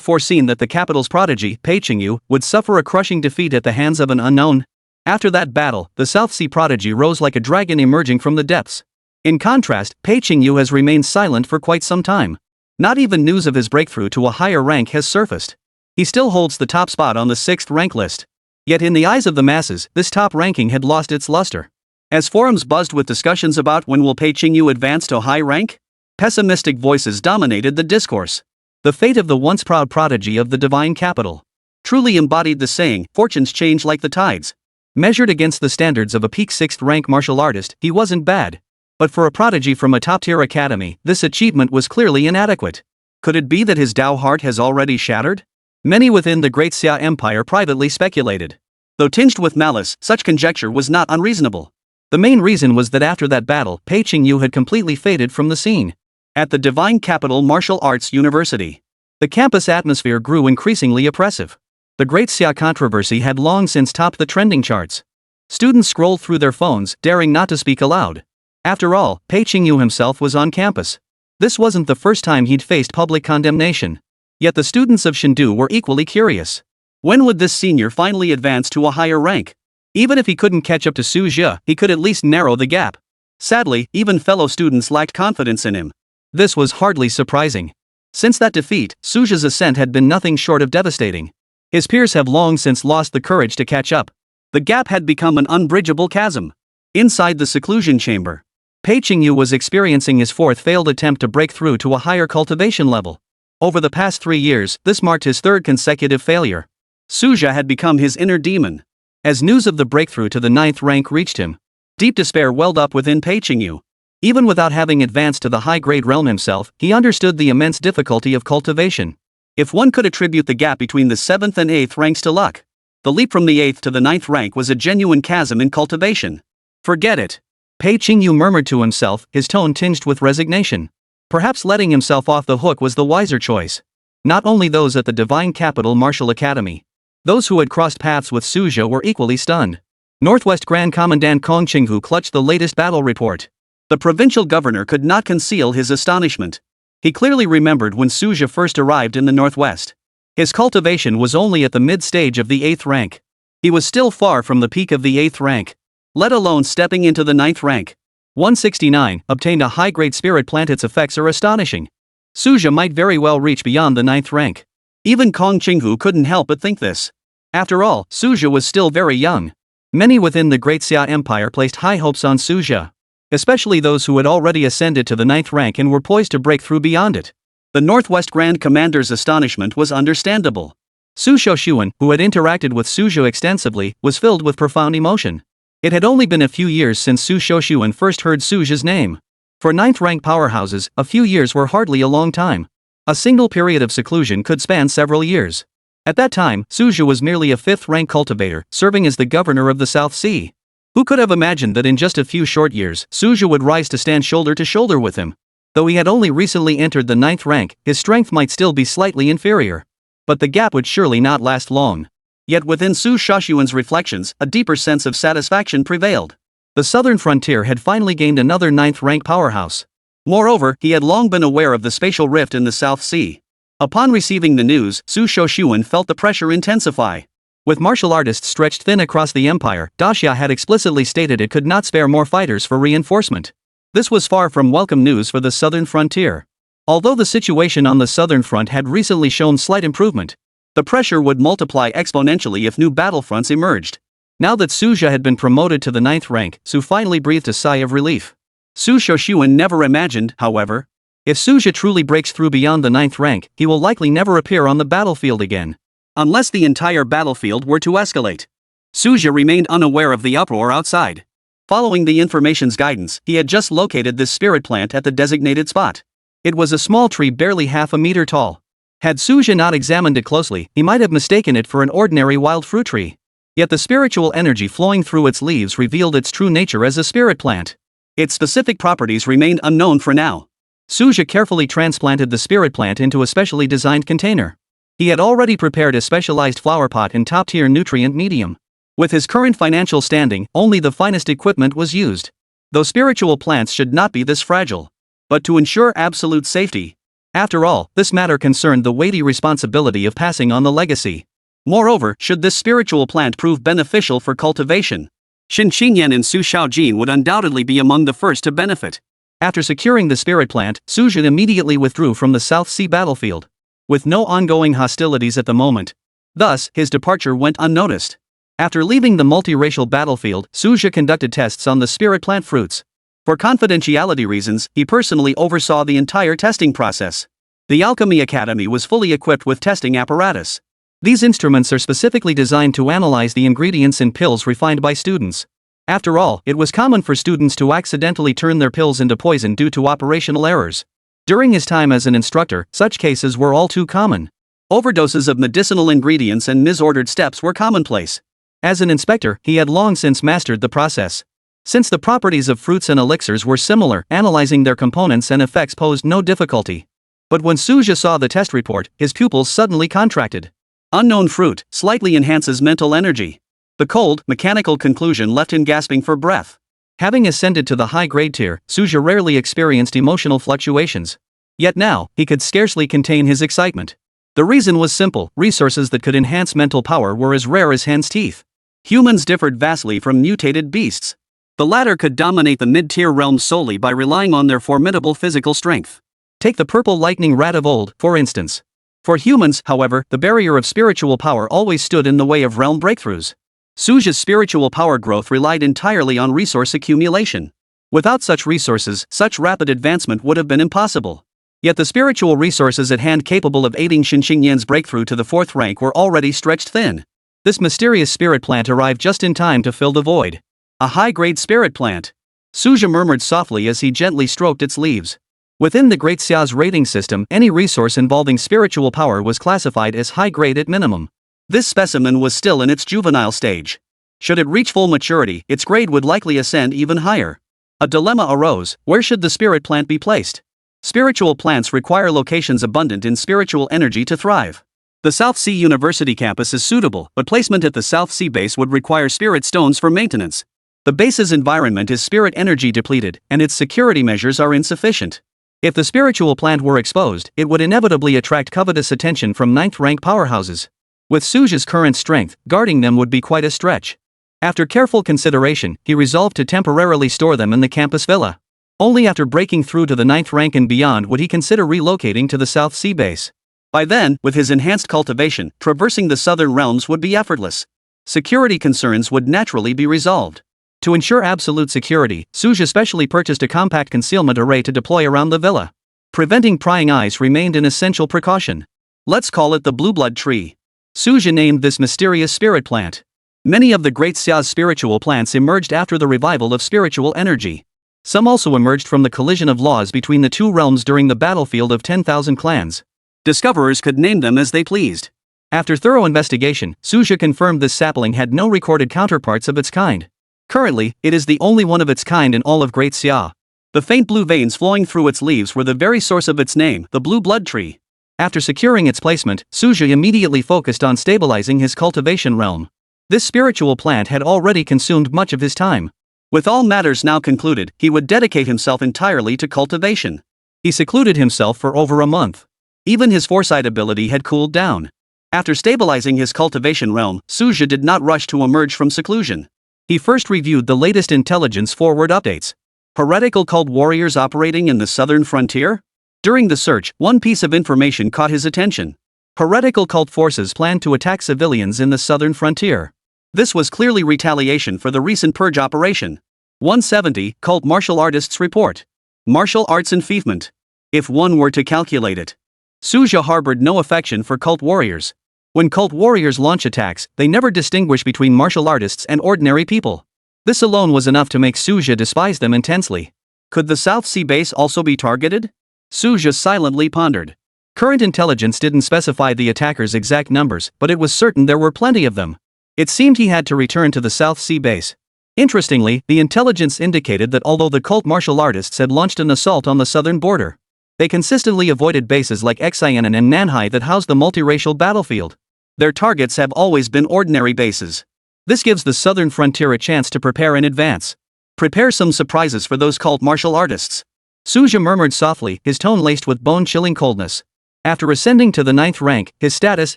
foreseen that the capital's prodigy, Pei Qingyu, would suffer a crushing defeat at the hands of an unknown? After that battle, the South Sea prodigy rose like a dragon emerging from the depths. In contrast, Pei Qingyu has remained silent for quite some time. Not even news of his breakthrough to a higher rank has surfaced. He still holds the top spot on the 6th rank list. Yet in the eyes of the masses, this top ranking had lost its luster. As forums buzzed with discussions about when will Pei Qingyu advance to high rank, pessimistic voices dominated the discourse. The fate of the once proud prodigy of the divine capital truly embodied the saying, fortunes change like the tides. Measured against the standards of a peak 6th rank martial artist, he wasn't bad. But for a prodigy from a top-tier academy, this achievement was clearly inadequate. Could it be that his Dao heart has already shattered? Many within the Great Xia Empire privately speculated. Though tinged with malice, such conjecture was not unreasonable. The main reason was that after that battle, Pei Qingyu had completely faded from the scene. At the Divine Capital Martial Arts University, the campus atmosphere grew increasingly oppressive. The Great Xia controversy had long since topped the trending charts. Students scrolled through their phones, daring not to speak aloud. After all, Pei Qingyu himself was on campus. This wasn't the first time he'd faced public condemnation. Yet the students of Shindu were equally curious. When would this senior finally advance to a higher rank? Even if he couldn't catch up to Suja, he could at least narrow the gap. Sadly, even fellow students lacked confidence in him. This was hardly surprising. Since that defeat, Suja's ascent had been nothing short of devastating. His peers have long since lost the courage to catch up. The gap had become an unbridgeable chasm. Inside the seclusion chamber, Pei Qingyu was experiencing his 4th failed attempt to break through to a higher cultivation level. Over the past 3 years, this marked his 3rd consecutive failure. Suja had become his inner demon. As news of the breakthrough to the 9th rank reached him, deep despair welled up within Pei Qingyu. Even without having advanced to the high-grade realm himself, he understood the immense difficulty of cultivation. If one could attribute the gap between the 7th and 8th ranks to luck, the leap from the 8th to the 9th rank was a genuine chasm in cultivation. Forget it. Pei Qingyu murmured to himself, his tone tinged with resignation. Perhaps letting himself off the hook was the wiser choice. Not only those at the Divine Capital Martial Academy. Those who had crossed paths with Suja were equally stunned. Northwest Grand Commandant Kong Qinghu clutched the latest battle report. The provincial governor could not conceal his astonishment. He clearly remembered when Suja first arrived in the Northwest. His cultivation was only at the mid-stage of the 8th rank. He was still far from the peak of the 8th rank, let alone stepping into the 9th rank. 169, obtained a high-grade spirit plant. Its effects are astonishing. Suja might very well reach beyond the 9th rank. Even Kong Qinghu couldn't help but think this. After all, Suja was still very young. Many within the Great Xia Empire placed high hopes on Suja, especially those who had already ascended to the 9th rank and were poised to break through beyond it. The Northwest Grand Commander's astonishment was understandable. Su Shoushuan, who had interacted with Suja extensively, was filled with profound emotion. It had only been a few years since Su Shoshuen first heard Suja's name. For 9th rank powerhouses, a few years were hardly a long time. A single period of seclusion could span several years. At that time, Suja was merely a 5th rank cultivator, serving as the governor of the South Sea. Who could have imagined that in just a few short years, Suja would rise to stand shoulder to shoulder with him? Though he had only recently entered the 9th rank, his strength might still be slightly inferior. But the gap would surely not last long. Yet within Su Shoshuen's reflections, a deeper sense of satisfaction prevailed. The southern frontier had finally gained another 9th rank powerhouse. Moreover, he had long been aware of the spatial rift in the South Sea. Upon receiving the news, Su Shoshuen felt the pressure intensify. With martial artists stretched thin across the empire, Daxia had explicitly stated it could not spare more fighters for reinforcement. This was far from welcome news for the southern frontier. Although the situation on the southern front had recently shown slight improvement, the pressure would multiply exponentially if new battlefronts emerged. Now that Suja had been promoted to the 9th rank, Su finally breathed a sigh of relief. Su Shoshuen never imagined, however, if Suja truly breaks through beyond the 9th rank, he will likely never appear on the battlefield again. Unless the entire battlefield were to escalate. Suja remained unaware of the uproar outside. Following the information's guidance, he had just located this spirit plant at the designated spot. It was a small tree barely half a meter tall. Had Suja not examined it closely, he might have mistaken it for an ordinary wild fruit tree. Yet the spiritual energy flowing through its leaves revealed its true nature as a spirit plant. Its specific properties remained unknown for now. Suja carefully transplanted the spirit plant into a specially designed container. He had already prepared a specialized flower pot in top-tier nutrient medium. With his current financial standing, only the finest equipment was used. Though spiritual plants should not be this fragile. But to ensure absolute safety. After all, this matter concerned the weighty responsibility of passing on the legacy. Moreover, should this spiritual plant prove beneficial for cultivation, Xin Qingyan and Su Shaojin would undoubtedly be among the first to benefit. After securing the spirit plant, Suja immediately withdrew from the South Sea battlefield. With no ongoing hostilities at the moment. Thus, his departure went unnoticed. After leaving the multiracial battlefield, Suja conducted tests on the spirit plant fruits. For confidentiality reasons, he personally oversaw the entire testing process. The Alchemy Academy was fully equipped with testing apparatus. These instruments are specifically designed to analyze the ingredients in pills refined by students. After all, it was common for students to accidentally turn their pills into poison due to operational errors. During his time as an instructor, such cases were all too common. Overdoses of medicinal ingredients and misordered steps were commonplace. As an inspector, he had long since mastered the process. Since the properties of fruits and elixirs were similar, analyzing their components and effects posed no difficulty. But when Suja saw the test report, his pupils suddenly contracted. Unknown fruit slightly enhances mental energy. The cold, mechanical conclusion left him gasping for breath. Having ascended to the high-grade tier, Suja rarely experienced emotional fluctuations. Yet now, he could scarcely contain his excitement. The reason was simple: resources that could enhance mental power were as rare as hen's teeth. Humans differed vastly from mutated beasts. The latter could dominate the mid-tier realms solely by relying on their formidable physical strength. Take the purple lightning rat of old, for instance. For humans, however, the barrier of spiritual power always stood in the way of realm breakthroughs. Suja's spiritual power growth relied entirely on resource accumulation. Without such resources, such rapid advancement would have been impossible. Yet the spiritual resources at hand capable of aiding Xin Qingyan's breakthrough to the 4th rank were already stretched thin. This mysterious spirit plant arrived just in time to fill the void. A high-grade spirit plant. Suja murmured softly as he gently stroked its leaves. Within the Great Xia's rating system, any resource involving spiritual power was classified as high-grade at minimum. This specimen was still in its juvenile stage. Should it reach full maturity, its grade would likely ascend even higher. A dilemma arose: where should the spirit plant be placed? Spiritual plants require locations abundant in spiritual energy to thrive. The South Sea University campus is suitable, but placement at the South Sea base would require spirit stones for maintenance. The base's environment is spirit energy depleted, and its security measures are insufficient. If the spiritual plant were exposed, it would inevitably attract covetous attention from 9th rank powerhouses. With Suja's current strength, guarding them would be quite a stretch. After careful consideration, he resolved to temporarily store them in the campus villa. Only after breaking through to the 9th rank and beyond would he consider relocating to the South Sea base. By then, with his enhanced cultivation, traversing the southern realms would be effortless. Security concerns would naturally be resolved. To ensure absolute security, Suja specially purchased a compact concealment array to deploy around the villa. Preventing prying eyes remained an essential precaution. Let's call it the blue blood tree. Suja named this mysterious spirit plant. Many of the Great Xia's spiritual plants emerged after the revival of spiritual energy. Some also emerged from the collision of laws between the two realms during the battlefield of 10,000 clans. Discoverers could name them as they pleased. After thorough investigation, Suja confirmed this sapling had no recorded counterparts of its kind. Currently, it is the only one of its kind in all of Great Xia. The faint blue veins flowing through its leaves were the very source of its name, the blue blood tree. After securing its placement, Suja immediately focused on stabilizing his cultivation realm. This spiritual plant had already consumed much of his time. With all matters now concluded, he would dedicate himself entirely to cultivation. He secluded himself for over a month. Even his foresight ability had cooled down. After stabilizing his cultivation realm, Suja did not rush to emerge from seclusion. He first reviewed the latest intelligence forward updates. Heretical cult warriors operating in the southern frontier? During the search, one piece of information caught his attention. Heretical cult forces planned to attack civilians in the southern frontier. This was clearly retaliation for the recent purge operation. 170, Cult Martial Artists Report. Martial arts enfeeblement. If one were to calculate it. Suja harbored no affection for cult warriors. When cult warriors launch attacks, they never distinguish between martial artists and ordinary people. This alone was enough to make Suja despise them intensely. Could the South Sea base also be targeted? Suja silently pondered. Current intelligence didn't specify the attackers' exact numbers, but it was certain there were plenty of them. It seemed he had to return to the South Sea base. Interestingly, the intelligence indicated that although the cult martial artists had launched an assault on the southern border, they consistently avoided bases like Xianan and Nanhai that housed the multiracial battlefield. Their targets have always been ordinary bases. This gives the southern frontier a chance to prepare in advance. Prepare some surprises for those cult martial artists. Suja murmured softly, his tone laced with bone-chilling coldness. After ascending to the 9th rank, his status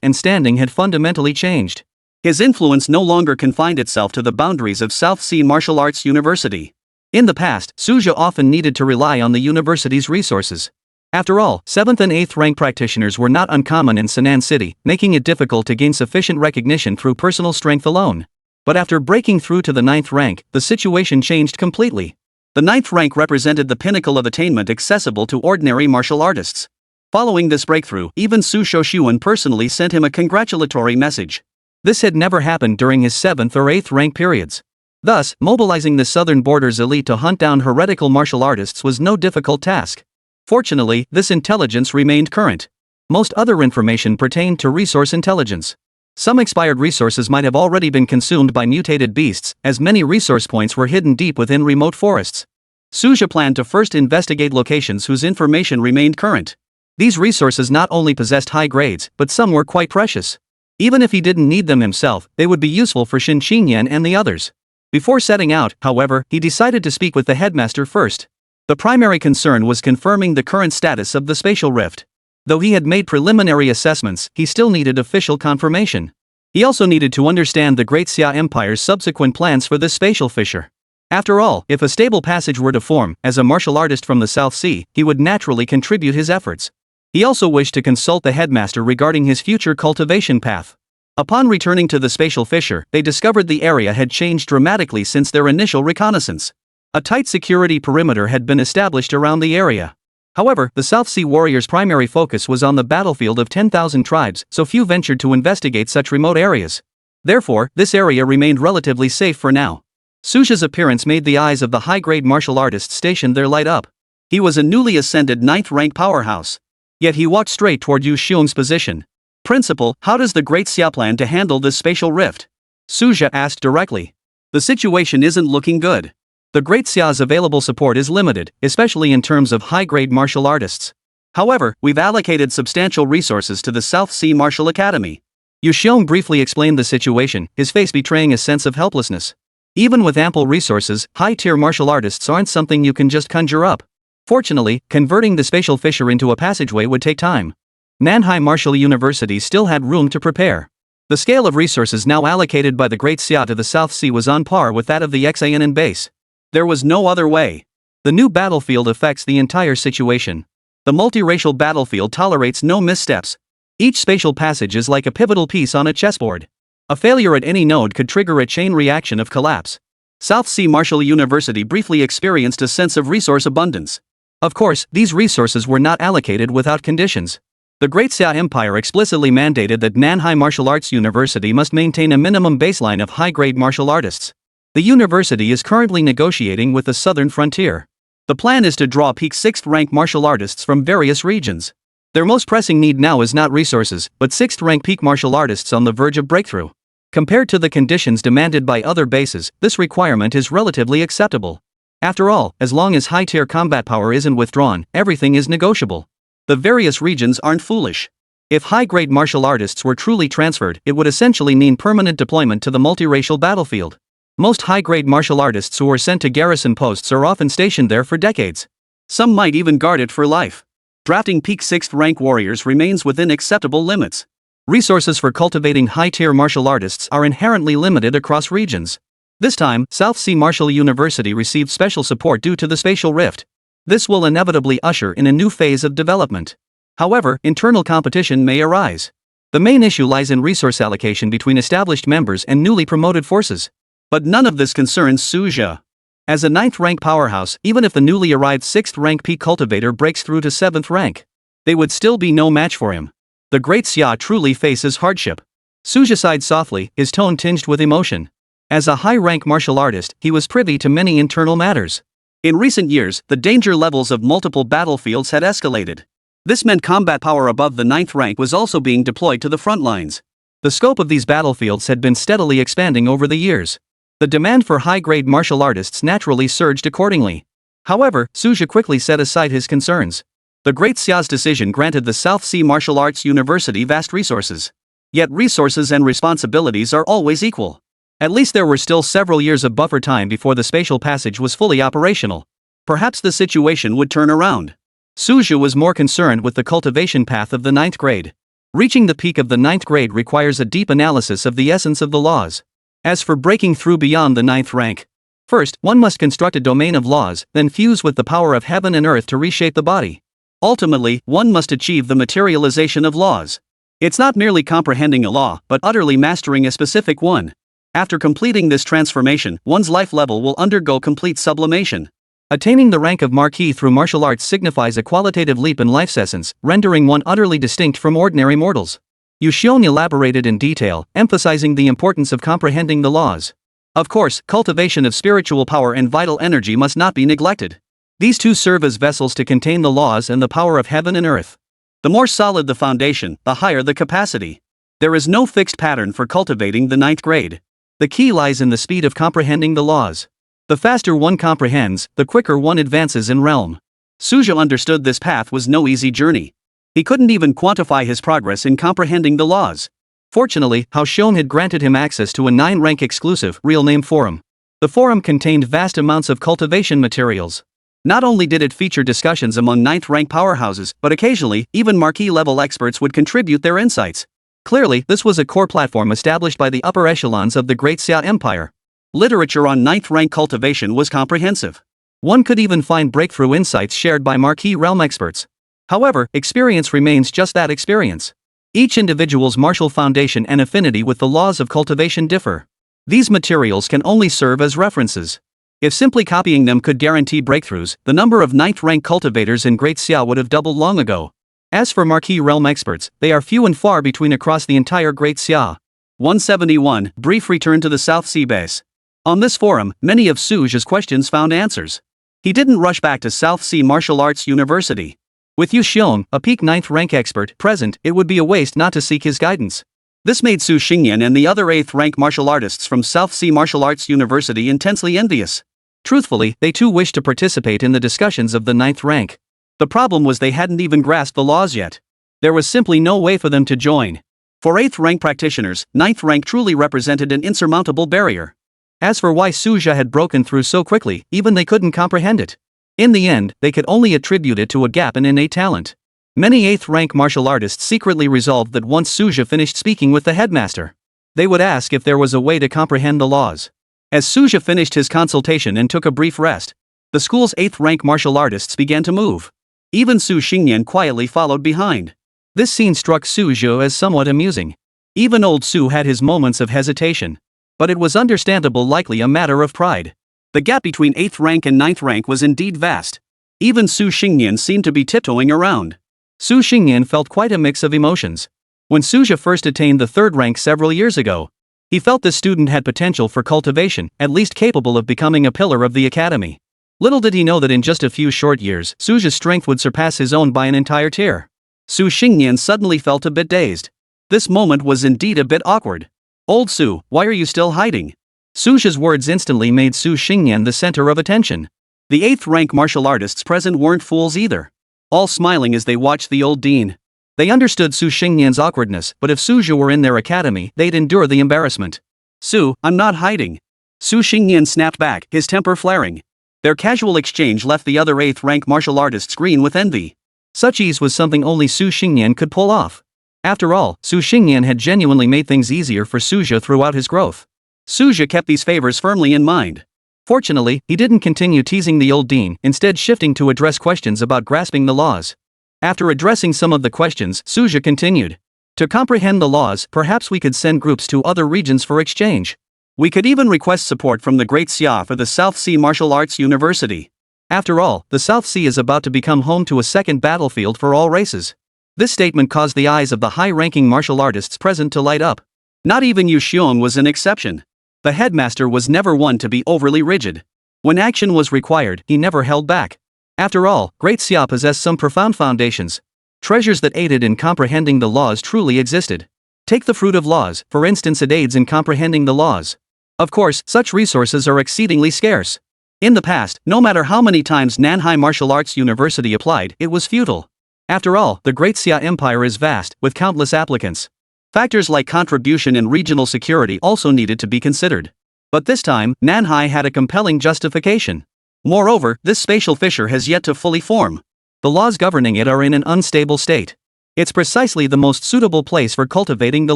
and standing had fundamentally changed. His influence no longer confined itself to the boundaries of South Sea Martial Arts University. In the past, Suja often needed to rely on the university's resources. After all, 7th and 8th rank practitioners were not uncommon in Sinan City, making it difficult to gain sufficient recognition through personal strength alone. But after breaking through to the 9th rank, the situation changed completely. The 9th rank represented the pinnacle of attainment accessible to ordinary martial artists. Following this breakthrough, even Su Shoshuan personally sent him a congratulatory message. This had never happened during his 7th or 8th rank periods. Thus, mobilizing the southern border's elite to hunt down heretical martial artists was no difficult task. Fortunately, this intelligence remained current. Most other information pertained to resource intelligence. Some expired resources might have already been consumed by mutated beasts, as many resource points were hidden deep within remote forests. Suja planned to first investigate locations whose information remained current. These resources not only possessed high grades, but some were quite precious. Even if he didn't need them himself, they would be useful for Shin Qingyan and the others. Before setting out, however, he decided to speak with the headmaster first. The primary concern was confirming the current status of the spatial rift. Though he had made preliminary assessments, he still needed official confirmation. He also needed to understand the Great Xia Empire's subsequent plans for this spatial fissure. After all, if a stable passage were to form, as a martial artist from the South Sea, he would naturally contribute his efforts. He also wished to consult the headmaster regarding his future cultivation path. Upon returning to the spatial fissure, they discovered the area had changed dramatically since their initial reconnaissance. A tight security perimeter had been established around the area. However, the South Sea warriors' primary focus was on the battlefield of 10,000 tribes, so few ventured to investigate such remote areas. Therefore, this area remained relatively safe for now. Suja's appearance made the eyes of the high-grade martial artists stationed there light up. He was a newly ascended 9th rank powerhouse. Yet he walked straight toward Yu Xiong's position. Principal, how does the Great Xia plan to handle this spatial rift? Suja asked directly. The situation isn't looking good. The Great Xia's available support is limited, especially in terms of high-grade martial artists. However, we've allocated substantial resources to the South Sea Martial Academy. Yu Xiong briefly explained the situation, his face betraying a sense of helplessness. Even with ample resources, high-tier martial artists aren't something you can just conjure up. Fortunately, converting the spatial fissure into a passageway would take time. Nanhai Martial University still had room to prepare. The scale of resources now allocated by the Great Xia to the South Sea was on par with that of the Xianan base. There was no other way. The new battlefield affects the entire situation. The multiracial battlefield tolerates no missteps. Each spatial passage is like a pivotal piece on a chessboard. A failure at any node could trigger a chain reaction of collapse. South Sea Martial University briefly experienced a sense of resource abundance. Of course, these resources were not allocated without conditions. The Great Xia Empire explicitly mandated that Nanhai Martial Arts University must maintain a minimum baseline of high-grade martial artists. The university is currently negotiating with the southern frontier. The plan is to draw peak 6th rank martial artists from various regions. Their most pressing need now is not resources, but 6th rank peak martial artists on the verge of breakthrough. Compared to the conditions demanded by other bases, this requirement is relatively acceptable. After all, as long as high-tier combat power isn't withdrawn, everything is negotiable. The various regions aren't foolish. If high-grade martial artists were truly transferred, it would essentially mean permanent deployment to the multiracial battlefield. Most high-grade martial artists who are sent to garrison posts are often stationed there for decades. Some might even guard it for life. Drafting peak 6th rank warriors remains within acceptable limits. Resources for cultivating high-tier martial artists are inherently limited across regions. This time, South Sea Martial University received special support due to the spatial rift. This will inevitably usher in a new phase of development. However, internal competition may arise. The main issue lies in resource allocation between established members and newly promoted forces. But none of this concerns Su Jia. As a 9th rank powerhouse, even if the newly arrived 6th rank peak cultivator breaks through to 7th rank, they would still be no match for him. The Great Xia truly faces hardship. Su Jia sighed softly, his tone tinged with emotion. As a high-rank martial artist, he was privy to many internal matters. In recent years, the danger levels of multiple battlefields had escalated. This meant combat power above the 9th rank was also being deployed to the front lines. The scope of these battlefields had been steadily expanding over the years. The demand for high-grade martial artists naturally surged accordingly. However, Su Jia quickly set aside his concerns. The Great Xia's decision granted the South Sea Martial Arts University vast resources. Yet resources and responsibilities are always equal. At least there were still several years of buffer time before the spatial passage was fully operational. Perhaps the situation would turn around. Su Jia was more concerned with the cultivation path of the 9th grade. Reaching the peak of the 9th grade requires a deep analysis of the essence of the laws. As for breaking through beyond the 9th rank, first, one must construct a domain of laws, then fuse with the power of heaven and earth to reshape the body. Ultimately, one must achieve the materialization of laws. It's not merely comprehending a law, but utterly mastering a specific one. After completing this transformation, one's life level will undergo complete sublimation. Attaining the rank of Marquis through martial arts signifies a qualitative leap in life's essence, rendering one utterly distinct from ordinary mortals. Yu Xiong elaborated in detail, emphasizing the importance of comprehending the laws. Of course, cultivation of spiritual power and vital energy must not be neglected. These two serve as vessels to contain the laws and the power of heaven and earth. The more solid the foundation, the higher the capacity. There is no fixed pattern for cultivating the 9th grade. The key lies in the speed of comprehending the laws. The faster one comprehends, the quicker one advances in realm. Su Jia understood this path was no easy journey. He couldn't even quantify his progress in comprehending the laws. Fortunately, Hao Xiong had granted him access to a 9-rank exclusive, real-name forum. The forum contained vast amounts of cultivation materials. Not only did it feature discussions among 9th rank powerhouses, but occasionally, even Marquis-level experts would contribute their insights. Clearly, this was a core platform established by the upper echelons of the Great Xia Empire. Literature on 9th rank cultivation was comprehensive. One could even find breakthrough insights shared by Marquis realm experts. However, experience remains just that, experience. Each individual's martial foundation and affinity with the laws of cultivation differ. These materials can only serve as references. If simply copying them could guarantee breakthroughs, the number of 9th rank cultivators in Great Xia would have doubled long ago. As for Marquis realm experts, they are few and far between across the entire Great Xia. 171. Brief return to the South Sea base. On this forum, many of Su Jia's questions found answers. He didn't rush back to South Sea Martial Arts University. With Yu Xiong, a peak 9th rank expert, present, it would be a waste not to seek his guidance. This made Su Xingyan and the other 8th rank martial artists from South Sea Martial Arts University intensely envious. Truthfully, they too wished to participate in the discussions of the 9th rank. The problem was they hadn't even grasped the laws yet. There was simply no way for them to join. For 8th rank practitioners, 9th rank truly represented an insurmountable barrier. As for why Su Jia had broken through so quickly, even they couldn't comprehend it. In the end, they could only attribute it to a gap in innate talent. Many 8th rank martial artists secretly resolved that once Su Jia finished speaking with the headmaster, they would ask if there was a way to comprehend the laws. As Su Jia finished his consultation and took a brief rest, the school's 8th rank martial artists began to move. Even Su Xingyan quietly followed behind. This scene struck Su Jia as somewhat amusing. Even old Su had his moments of hesitation. But it was understandable, likely a matter of pride. The gap between 8th rank and 9th rank was indeed vast. Even Su Xingyan seemed to be tiptoeing around. Su Xingyan felt quite a mix of emotions. When Suja first attained the 3rd rank several years ago, he felt this student had potential for cultivation, at least capable of becoming a pillar of the academy. Little did he know that in just a few short years, Suja's strength would surpass his own by an entire tier. Su Xingyan suddenly felt a bit dazed. This moment was indeed a bit awkward. "Old Su, why are you still hiding?" Suja's words instantly made Su Xingyan the center of attention. The 8th rank martial artists present weren't fools either. All smiling as they watched the old dean. They understood Su Xingyan's awkwardness, but if Suja were in their academy, they'd endure the embarrassment. "Su, I'm not hiding." Su Xingyan snapped back, his temper flaring. Their casual exchange left the other 8th rank martial artists green with envy. Such ease was something only Su Xingyan could pull off. After all, Su Xingyan had genuinely made things easier for Suja throughout his growth. Suja kept these favors firmly in mind. Fortunately, he didn't continue teasing the old dean, instead shifting to address questions about grasping the laws. After addressing some of the questions, Suja continued. "To comprehend the laws, perhaps we could send groups to other regions for exchange. We could even request support from the Great Xia for the South Sea Martial Arts University. After all, the South Sea is about to become home to a second battlefield for all races." This statement caused the eyes of the high-ranking martial artists present to light up. Not even Yu Xiong was an exception. The headmaster was never one to be overly rigid. When action was required, he never held back. After all, Great Xia possessed some profound foundations. Treasures that aided in comprehending the laws truly existed. Take the fruit of laws, for instance, it aids in comprehending the laws. Of course, such resources are exceedingly scarce. In the past, no matter how many times Nanhai Martial Arts University applied, it was futile. After all, the Great Xia Empire is vast, with countless applicants. Factors like contribution and regional security also needed to be considered. But this time, Nanhai had a compelling justification. Moreover, this spatial fissure has yet to fully form. The laws governing it are in an unstable state. It's precisely the most suitable place for cultivating the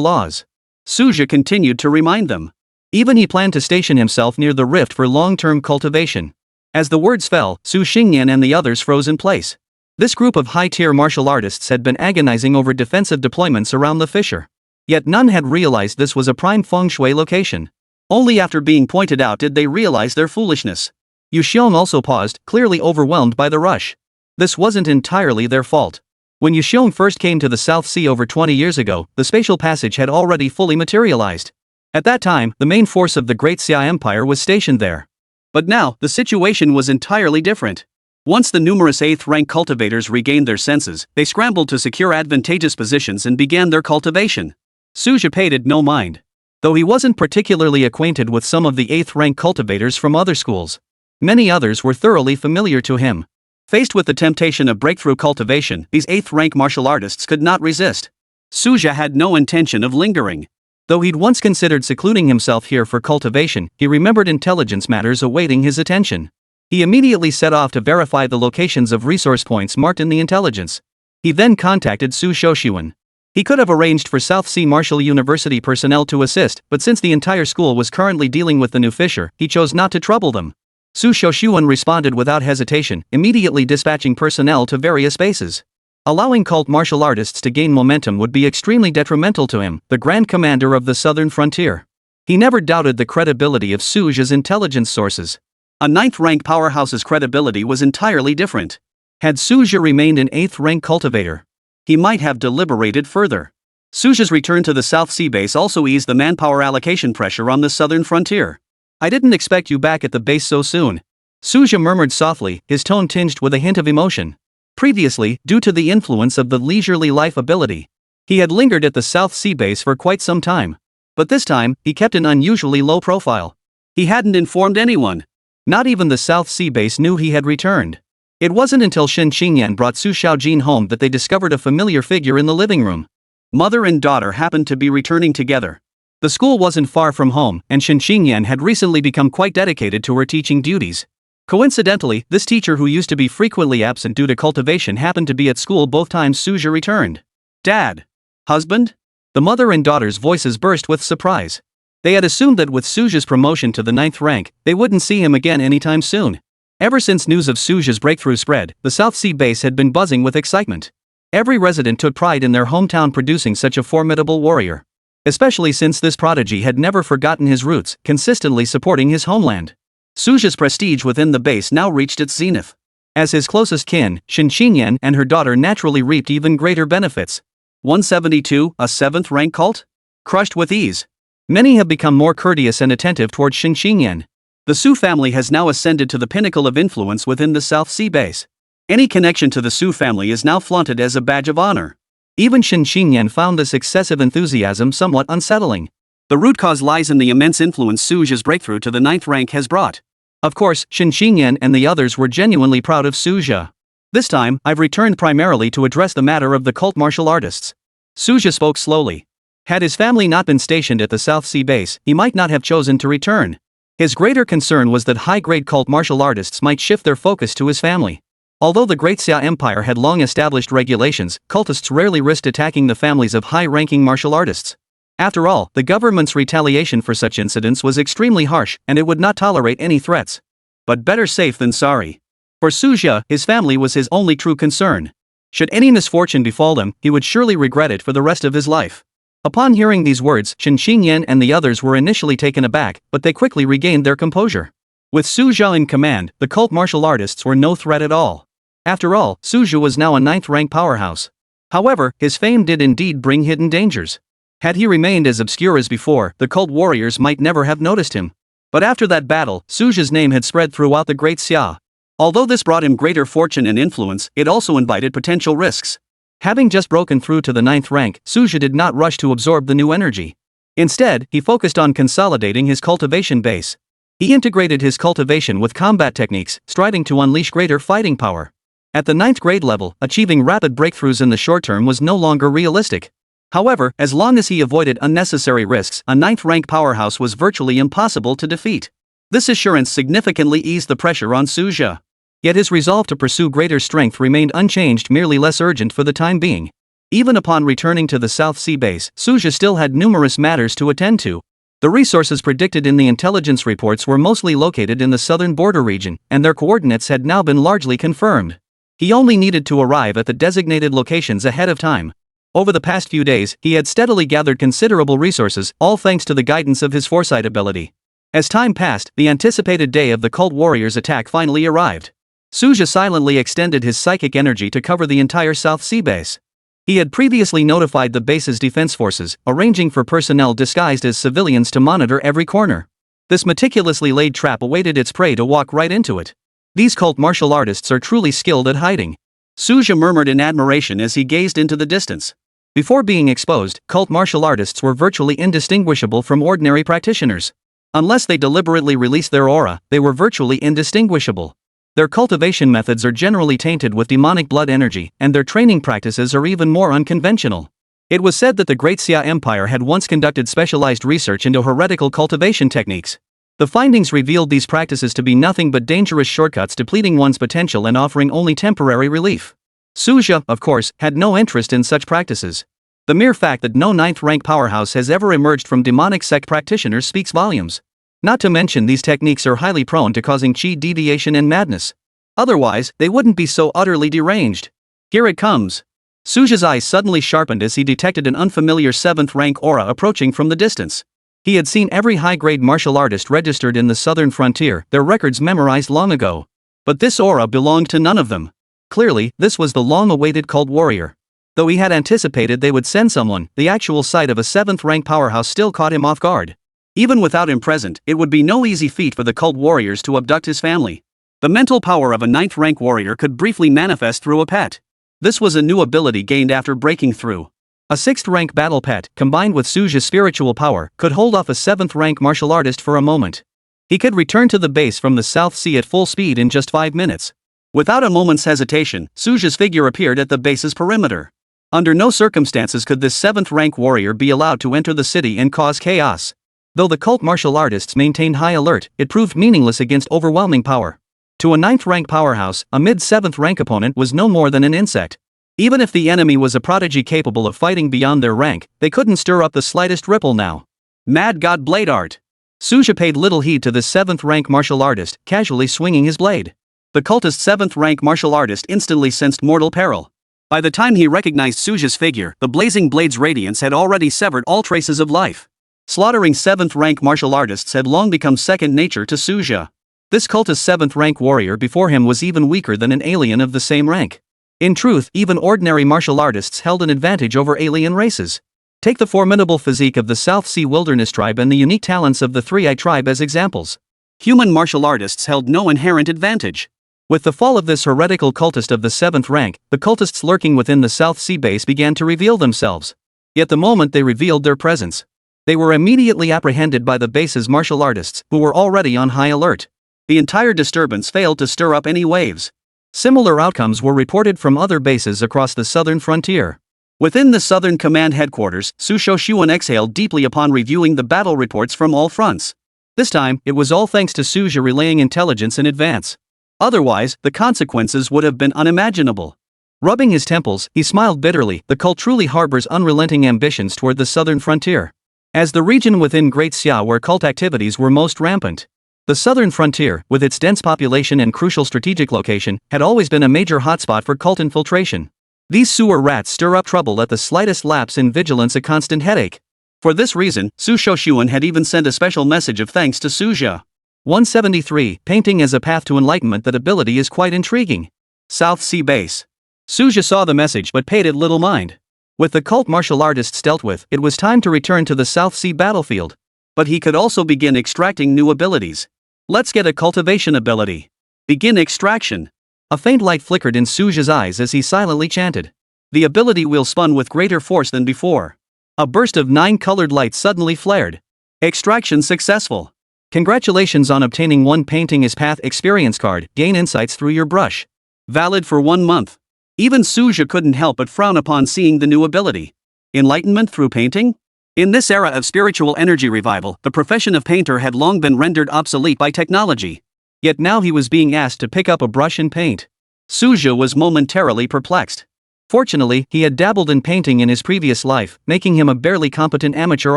laws. Suja continued to remind them. Even he planned to station himself near the rift for long-term cultivation. As the words fell, Su Xingyan and the others froze in place. This group of high-tier martial artists had been agonizing over defensive deployments around the fissure. Yet none had realized this was a prime feng shui location. Only after being pointed out did they realize their foolishness. Yu Xiong also paused, clearly overwhelmed by the rush. This wasn't entirely their fault. When Yu Xiong first came to the South Sea over 20 years ago, the spatial passage had already fully materialized. At that time, the main force of the Great Xia Empire was stationed there. But now, the situation was entirely different. Once the numerous 8th rank cultivators regained their senses, they scrambled to secure advantageous positions and began their cultivation. Suja paid it no mind. Though he wasn't particularly acquainted with some of the 8th rank cultivators from other schools, many others were thoroughly familiar to him. Faced with the temptation of breakthrough cultivation, these 8th rank martial artists could not resist. Suja had no intention of lingering. Though he'd once considered secluding himself here for cultivation, he remembered intelligence matters awaiting his attention. He immediately set off to verify the locations of resource points marked in the intelligence. He then contacted Su Shoshuan. He could have arranged for South Sea Martial University personnel to assist, but since the entire school was currently dealing with the new fissure, he chose not to trouble them. Su Shoshuan responded without hesitation, immediately dispatching personnel to various bases. Allowing cult martial artists to gain momentum would be extremely detrimental to him, the Grand Commander of the Southern Frontier. He never doubted the credibility of Suja's intelligence sources. A 9th rank powerhouse's credibility was entirely different. Had Suja remained an 8th rank cultivator, he might have deliberated further. Suja's return to the South Sea base also eased the manpower allocation pressure on the Southern Frontier. "I didn't expect you back at the base so soon," Suja murmured softly, his tone tinged with a hint of emotion. Previously, due to the influence of the leisurely life ability, he had lingered at the South Sea base for quite some time. But this time, he kept an unusually low profile. He hadn't informed anyone. Not even the South Sea base knew he had returned. It wasn't until Shen Qingyan brought Su Xiaojin home that they discovered a familiar figure in the living room. Mother and daughter happened to be returning together. The school wasn't far from home, and Shen Qingyan had recently become quite dedicated to her teaching duties. Coincidentally, this teacher who used to be frequently absent due to cultivation happened to be at school both times Suja returned. "Dad? Husband?" The mother and daughter's voices burst with surprise. They had assumed that with Suja's promotion to the 9th rank, they wouldn't see him again anytime soon. Ever since news of Suja's breakthrough spread, the South Sea base had been buzzing with excitement. Every resident took pride in their hometown producing such a formidable warrior. Especially since this prodigy had never forgotten his roots, consistently supporting his homeland. Suja's prestige within the base now reached its zenith. As his closest kin, Xinxian and her daughter naturally reaped even greater benefits. 172, a 7th rank cult? Crushed with ease. Many have become more courteous and attentive towards Xinxian. The Su family has now ascended to the pinnacle of influence within the South Sea base. Any connection to the Su family is now flaunted as a badge of honor. Even Xinxian found this excessive enthusiasm somewhat unsettling. The root cause lies in the immense influence Suja's breakthrough to the 9th rank has brought. Of course, Xinxian and the others were genuinely proud of Suja. This time, I've returned primarily to address the matter of the cult martial artists. Suja spoke slowly. Had his family not been stationed at the South Sea base, he might not have chosen to return. His greater concern was that high-grade cult martial artists might shift their focus to his family. Although the Great Xia Empire had long established regulations, cultists rarely risked attacking the families of high-ranking martial artists. After all, the government's retaliation for such incidents was extremely harsh, and it would not tolerate any threats. But better safe than sorry. For Suja, his family was his only true concern. Should any misfortune befall him, he would surely regret it for the rest of his life. Upon hearing these words, Xinxian and the others were initially taken aback, but they quickly regained their composure. With Suja in command, the cult martial artists were no threat at all. After all, Suja was now a 9th rank powerhouse. However, his fame did indeed bring hidden dangers. Had he remained as obscure as before, the cult warriors might never have noticed him. But after that battle, Suja's name had spread throughout the Great Xia. Although this brought him greater fortune and influence, it also invited potential risks. Having just broken through to the 9th rank, Suja did not rush to absorb the new energy. Instead, he focused on consolidating his cultivation base. He integrated his cultivation with combat techniques, striving to unleash greater fighting power. At the 9th grade level, achieving rapid breakthroughs in the short term was no longer realistic. However, as long as he avoided unnecessary risks, a 9th rank powerhouse was virtually impossible to defeat. This assurance significantly eased the pressure on Suja. Yet his resolve to pursue greater strength remained unchanged, merely less urgent for the time being. Even upon returning to the South Sea base, Suja still had numerous matters to attend to. The resources predicted in the intelligence reports were mostly located in the southern border region, and their coordinates had now been largely confirmed. He only needed to arrive at the designated locations ahead of time. Over the past few days, he had steadily gathered considerable resources, all thanks to the guidance of his foresight ability. As time passed, the anticipated day of the cult warriors' attack finally arrived. Suja silently extended his psychic energy to cover the entire South Sea base. He had previously notified the base's defense forces, arranging for personnel disguised as civilians to monitor every corner. This meticulously laid trap awaited its prey to walk right into it. These cult martial artists are truly skilled at hiding. Suja murmured in admiration as he gazed into the distance. Before being exposed, cult martial artists were virtually indistinguishable from ordinary practitioners. Unless they deliberately released their aura, they were virtually indistinguishable. Their cultivation methods are generally tainted with demonic blood energy, and their training practices are even more unconventional. It was said that the Great Xia Empire had once conducted specialized research into heretical cultivation techniques. The findings revealed these practices to be nothing but dangerous shortcuts depleting one's potential and offering only temporary relief. Suja, of course, had no interest in such practices. The mere fact that no 9th rank powerhouse has ever emerged from demonic sect practitioners speaks volumes. Not to mention these techniques are highly prone to causing chi deviation and madness. Otherwise, they wouldn't be so utterly deranged. Here it comes. Suja's eyes suddenly sharpened as he detected an unfamiliar 7th rank aura approaching from the distance. He had seen every high-grade martial artist registered in the southern frontier, their records memorized long ago. But this aura belonged to none of them. Clearly, this was the long-awaited cult warrior. Though he had anticipated they would send someone, the actual sight of a 7th rank powerhouse still caught him off guard. Even without him present, it would be no easy feat for the cult warriors to abduct his family. The mental power of a 9th rank warrior could briefly manifest through a pet. This was a new ability gained after breaking through. A 6th rank battle pet, combined with Suja's spiritual power, could hold off a 7th rank martial artist for a moment. He could return to the base from the South Sea at full speed in just 5 minutes. Without a moment's hesitation, Suja's figure appeared at the base's perimeter. Under no circumstances could this 7th rank warrior be allowed to enter the city and cause chaos. Though the cult martial artists maintained high alert, it proved meaningless against overwhelming power. To a 9th rank powerhouse, a mid-7th rank opponent was no more than an insect. Even if the enemy was a prodigy capable of fighting beyond their rank, they couldn't stir up the slightest ripple now. Mad God Blade Art. Suja paid little heed to this 7th rank martial artist, casually swinging his blade. The cultist 7th rank martial artist instantly sensed mortal peril. By the time he recognized Suja's figure, the blazing blade's radiance had already severed all traces of life. Slaughtering 7th rank martial artists had long become second nature to Suja. This cultist's 7th rank warrior before him was even weaker than an alien of the same rank. In truth, even ordinary martial artists held an advantage over alien races. Take the formidable physique of the South Sea Wilderness tribe and the unique talents of the 3-Eye tribe as examples. Human martial artists held no inherent advantage. With the fall of this heretical cultist of the 7th rank, the cultists lurking within the South Sea base began to reveal themselves. Yet the moment they revealed their presence, they were immediately apprehended by the base's martial artists, who were already on high alert. The entire disturbance failed to stir up any waves. Similar outcomes were reported from other bases across the southern frontier. Within the Southern Command headquarters, Su Shoshun exhaled deeply upon reviewing the battle reports from all fronts. This time, it was all thanks to Suja relaying intelligence in advance. Otherwise, the consequences would have been unimaginable. Rubbing his temples, he smiled bitterly. The cult truly harbors unrelenting ambitions toward the southern frontier. As the region within Great Xia where cult activities were most rampant, the southern frontier, with its dense population and crucial strategic location, had always been a major hotspot for cult infiltration. These sewer rats stir up trouble at the slightest lapse in vigilance, a constant headache. For this reason, Su Shoshun had even sent a special message of thanks to Suja. 173. Painting as a path to enlightenment. That ability is quite intriguing. South Sea Base. Suja saw the message but paid it little mind. With the cult martial artists dealt with, it was time to return to the South Sea battlefield. But he could also begin extracting new abilities. Let's get a cultivation ability. Begin extraction. A faint light flickered in Suja's eyes as he silently chanted. The ability wheel spun with greater force than before. A burst of 9 colored lights suddenly flared. Extraction successful. Congratulations on obtaining 1 painting as path experience card. Gain insights through your brush. Valid for 1 month. Even Suja couldn't help but frown upon seeing the new ability. Enlightenment through painting? In this era of spiritual energy revival, the profession of painter had long been rendered obsolete by technology. Yet now he was being asked to pick up a brush and paint. Suja was momentarily perplexed. Fortunately, he had dabbled in painting in his previous life, making him a barely competent amateur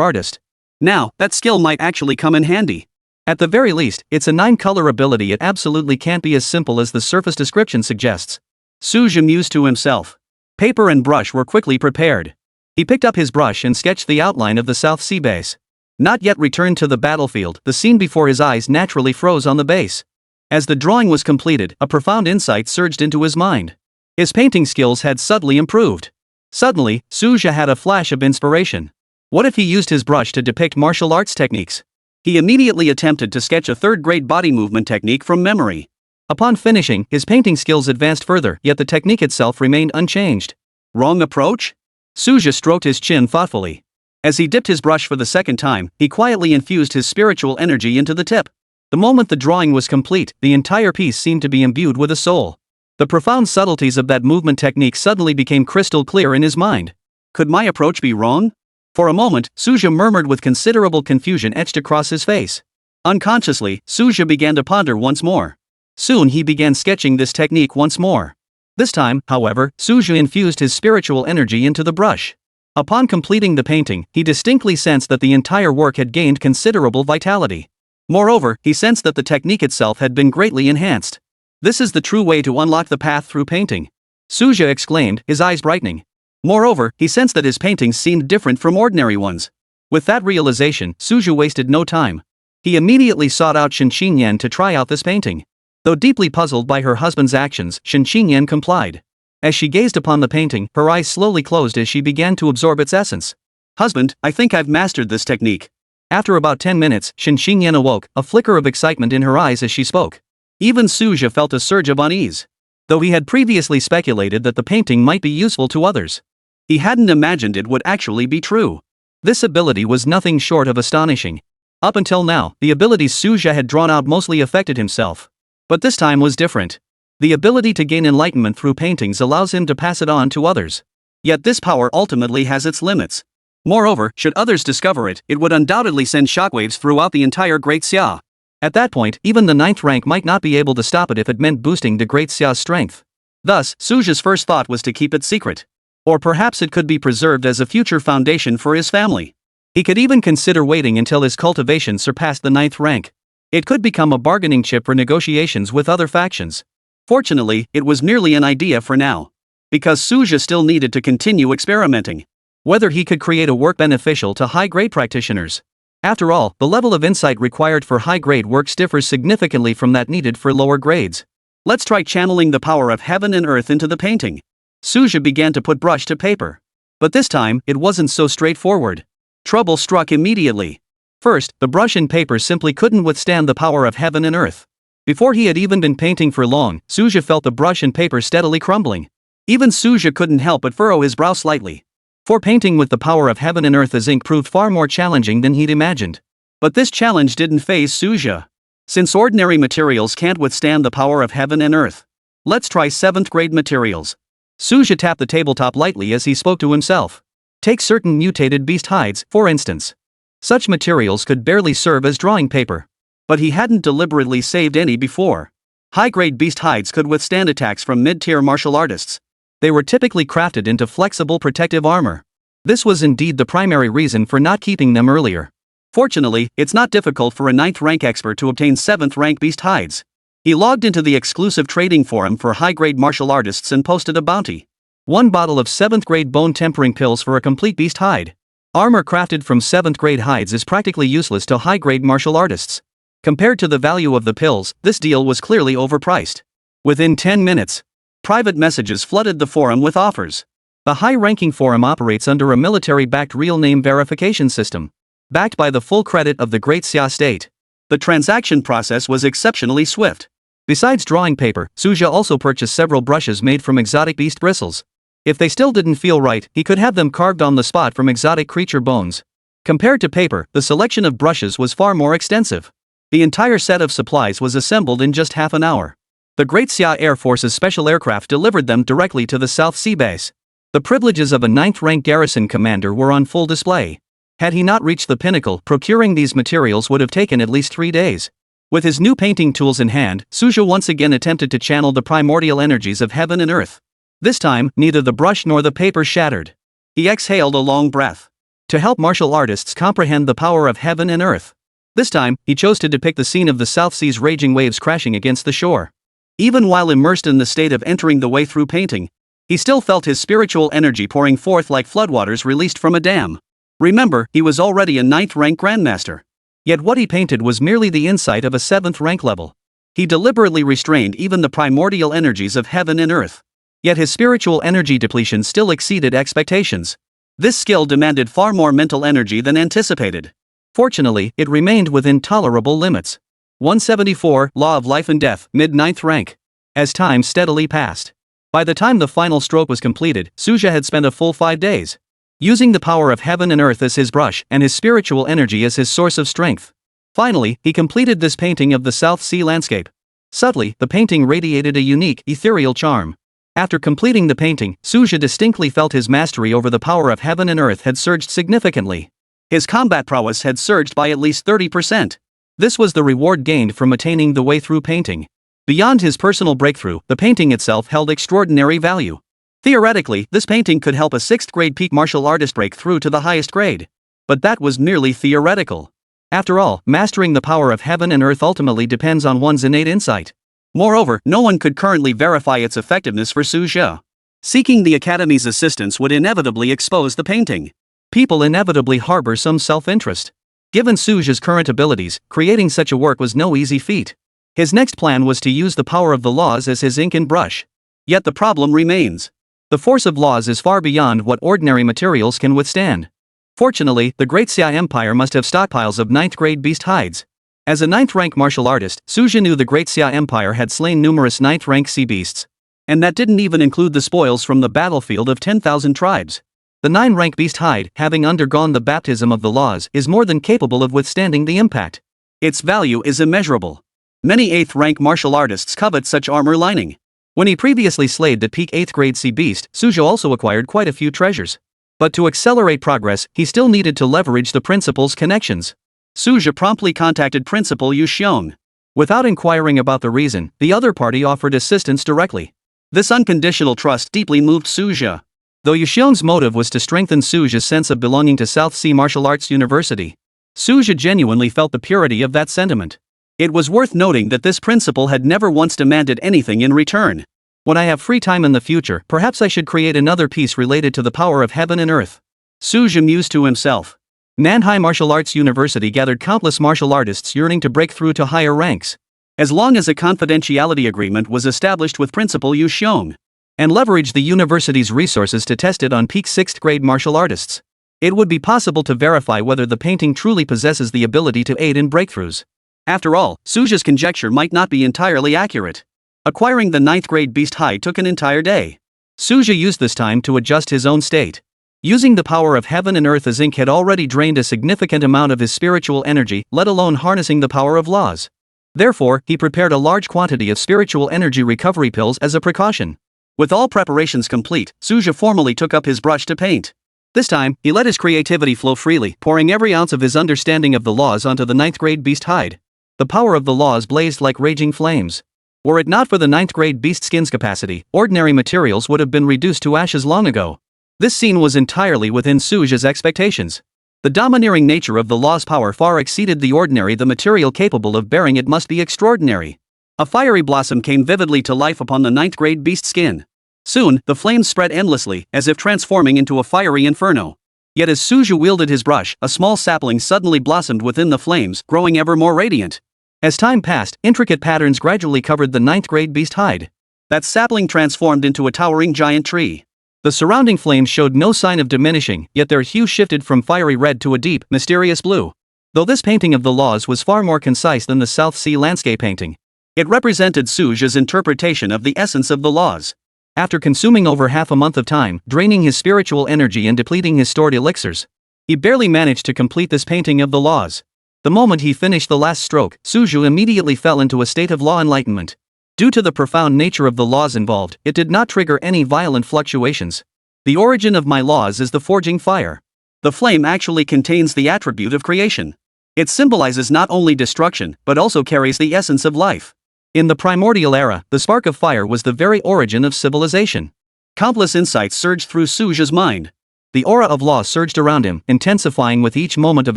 artist. Now, that skill might actually come in handy. At the very least, it's a 9-color ability. It absolutely can't be as simple as the surface description suggests. Suja mused to himself. Paper and brush were quickly prepared. He picked up his brush and sketched the outline of the South Sea base. Not yet returned to the battlefield, the scene before his eyes naturally froze on the base. As the drawing was completed, a profound insight surged into his mind. His painting skills had subtly improved. Suddenly, Suja had a flash of inspiration. What if he used his brush to depict martial arts techniques? He immediately attempted to sketch a 3rd-grade body movement technique from memory. Upon finishing, his painting skills advanced further, yet the technique itself remained unchanged. Wrong approach? Suja stroked his chin thoughtfully. As he dipped his brush for the 2nd time, he quietly infused his spiritual energy into the tip. The moment the drawing was complete, the entire piece seemed to be imbued with a soul. The profound subtleties of that movement technique suddenly became crystal clear in his mind. Could my approach be wrong? For a moment, Suja murmured with considerable confusion etched across his face. Unconsciously, Suja began to ponder once more. Soon he began sketching this technique once more. This time, however, Suja infused his spiritual energy into the brush. Upon completing the painting, he distinctly sensed that the entire work had gained considerable vitality. Moreover, he sensed that the technique itself had been greatly enhanced. This is the true way to unlock the path through painting. Suja exclaimed, his eyes brightening. Moreover, he sensed that his paintings seemed different from ordinary ones. With that realization, Suja wasted no time. He immediately sought out Shen Xinyan to try out this painting. Though deeply puzzled by her husband's actions, Shen Xinyan complied. As she gazed upon the painting, her eyes slowly closed as she began to absorb its essence. Husband, I think I've mastered this technique. After about 10 minutes, Shen Xinyan awoke, a flicker of excitement in her eyes as she spoke. Even Suja felt a surge of unease. Though he had previously speculated that the painting might be useful to others, he hadn't imagined it would actually be true. This ability was nothing short of astonishing. Up until now, the abilities Suja had drawn out mostly affected himself. But this time was different. The ability to gain enlightenment through paintings allows him to pass it on to others. Yet this power ultimately has its limits. Moreover, should others discover it, it would undoubtedly send shockwaves throughout the entire Great Xia. At that point, even the 9th rank might not be able to stop it if it meant boosting the Great Xia's strength. Thus, Suja's first thought was to keep it secret. Or perhaps it could be preserved as a future foundation for his family. He could even consider waiting until his cultivation surpassed the 9th rank. It could become a bargaining chip for negotiations with other factions. Fortunately, it was merely an idea for now. Because Suja still needed to continue experimenting. Whether he could create a work beneficial to high-grade practitioners. After all, the level of insight required for high-grade works differs significantly from that needed for lower grades. Let's try channeling the power of heaven and earth into the painting. Suja began to put brush to paper. But this time, it wasn't so straightforward. Trouble struck immediately. First, the brush and paper simply couldn't withstand the power of heaven and earth. Before he had even been painting for long, Suja felt the brush and paper steadily crumbling. Even Suja couldn't help but furrow his brow slightly. For painting with the power of heaven and earth as ink proved far more challenging than he'd imagined. But this challenge didn't faze Suja. Since ordinary materials can't withstand the power of heaven and earth, let's try 7th grade materials. Suja tapped the tabletop lightly as he spoke to himself. Take certain mutated beast hides, for instance. Such materials could barely serve as drawing paper. But he hadn't deliberately saved any before. High-grade beast hides could withstand attacks from mid-tier martial artists. They were typically crafted into flexible protective armor. This was indeed the primary reason for not keeping them earlier. Fortunately, it's not difficult for a 9th rank expert to obtain 7th rank beast hides. He logged into the exclusive trading forum for high-grade martial artists and posted a bounty. 1 bottle of 7th grade bone tempering pills for a complete beast hide. Armor crafted from 7th grade hides is practically useless to high-grade martial artists. Compared to the value of the pills, this deal was clearly overpriced. Within 10 minutes, private messages flooded the forum with offers. The high-ranking forum operates under a military-backed real-name verification system, backed by the full credit of the Great Xia state. The transaction process was exceptionally swift. Besides drawing paper, Suja also purchased several brushes made from exotic beast bristles. If they still didn't feel right, he could have them carved on the spot from exotic creature bones. Compared to paper, the selection of brushes was far more extensive. The entire set of supplies was assembled in just half an hour. The Great Xia Air Force's special aircraft delivered them directly to the South Sea base. The privileges of a 9th rank garrison commander were on full display. Had he not reached the pinnacle, procuring these materials would have taken at least 3 days. With his new painting tools in hand, Suja once again attempted to channel the primordial energies of heaven and earth. This time, neither the brush nor the paper shattered. He exhaled a long breath. To help martial artists comprehend the power of heaven and earth. This time, he chose to depict the scene of the South Sea's raging waves crashing against the shore. Even while immersed in the state of entering the way through painting, he still felt his spiritual energy pouring forth like floodwaters released from a dam. Remember, he was already a 9th rank grandmaster. Yet what he painted was merely the insight of a 7th rank level. He deliberately restrained even the primordial energies of heaven and earth. Yet his spiritual energy depletion still exceeded expectations. This skill demanded far more mental energy than anticipated. Fortunately, it remained within tolerable limits. 174, Law of Life and Death, mid-9th rank. As time steadily passed. By the time the final stroke was completed, Suja had spent a full 5 days. Using the power of heaven and earth as his brush and his spiritual energy as his source of strength. Finally, he completed this painting of the South Sea landscape. Subtly, the painting radiated a unique, ethereal charm. After completing the painting, Suja distinctly felt his mastery over the power of heaven and earth had surged significantly. His combat prowess had surged by at least 30%. This was the reward gained from attaining the way through painting. Beyond his personal breakthrough, the painting itself held extraordinary value. Theoretically, this painting could help a 6th grade peak martial artist break through to the highest grade. But that was merely theoretical. After all, mastering the power of heaven and earth ultimately depends on one's innate insight. Moreover, no one could currently verify its effectiveness for Suja. Seeking the Academy's assistance would inevitably expose the painting. People inevitably harbor some self-interest. Given Suja's current abilities, creating such a work was no easy feat. His next plan was to use the power of the laws as his ink and brush. Yet the problem remains. The force of laws is far beyond what ordinary materials can withstand. Fortunately, the Great Xia Empire must have stockpiles of 9th grade beast hides. As a 9th rank martial artist, Suja knew the Great Xia Empire had slain numerous 9th rank sea beasts. And that didn't even include the spoils from the battlefield of 10,000 tribes. The 9 rank beast hide, having undergone the baptism of the laws, is more than capable of withstanding the impact. Its value is immeasurable. Many 8th rank martial artists covet such armor lining. When he previously slayed the peak 8th grade sea beast, Suja also acquired quite a few treasures. But to accelerate progress, he still needed to leverage the principal's connections. Suja promptly contacted Principal Yushion. Without inquiring about the reason, the other party offered assistance directly. This unconditional trust deeply moved Suja. Though Yushion's motive was to strengthen Suja's sense of belonging to South Sea Martial Arts University, Suja genuinely felt the purity of that sentiment. It was worth noting that this principal had never once demanded anything in return. When I have free time in the future, perhaps I should create another piece related to the power of heaven and earth. Suja mused to himself. Nanhai Martial Arts University gathered countless martial artists yearning to break through to higher ranks. As long as a confidentiality agreement was established with Principal Yu Xiong, and leveraged the university's resources to test it on peak 6th grade martial artists, it would be possible to verify whether the painting truly possesses the ability to aid in breakthroughs. After all, Suja's conjecture might not be entirely accurate. Acquiring the 9th grade beast hide took an entire day. Suja used this time to adjust his own state. Using the power of heaven and earth, as ink had already drained a significant amount of his spiritual energy, let alone harnessing the power of laws. Therefore, he prepared a large quantity of spiritual energy recovery pills as a precaution. With all preparations complete, Suja formally took up his brush to paint. This time, he let his creativity flow freely, pouring every ounce of his understanding of the laws onto the 9th grade beast hide. The power of the laws blazed like raging flames. Were it not for the 9th grade beast skin's capacity, ordinary materials would have been reduced to ashes long ago. This scene was entirely within Suja's expectations. The domineering nature of the law's power far exceeded the ordinary. The material capable of bearing it must be extraordinary. A fiery blossom came vividly to life upon the 9th grade beast skin. Soon, the flames spread endlessly, as if transforming into a fiery inferno. Yet as Suja wielded his brush, a small sapling suddenly blossomed within the flames, growing ever more radiant. As time passed, intricate patterns gradually covered the 9th grade beast hide. That sapling transformed into a towering giant tree. The surrounding flames showed no sign of diminishing, yet their hue shifted from fiery red to a deep, mysterious blue. Though this painting of the laws was far more concise than the South Sea landscape painting, it represented Suja's interpretation of the essence of the laws. After consuming over half a month of time, draining his spiritual energy and depleting his stored elixirs, he barely managed to complete this painting of the laws. The moment he finished the last stroke, Suja immediately fell into a state of law enlightenment. Due to the profound nature of the laws involved, it did not trigger any violent fluctuations. The origin of my laws is the forging fire. The flame actually contains the attribute of creation. It symbolizes not only destruction, but also carries the essence of life. In the primordial era, the spark of fire was the very origin of civilization. Countless insights surged through Suja's mind. The aura of law surged around him, intensifying with each moment of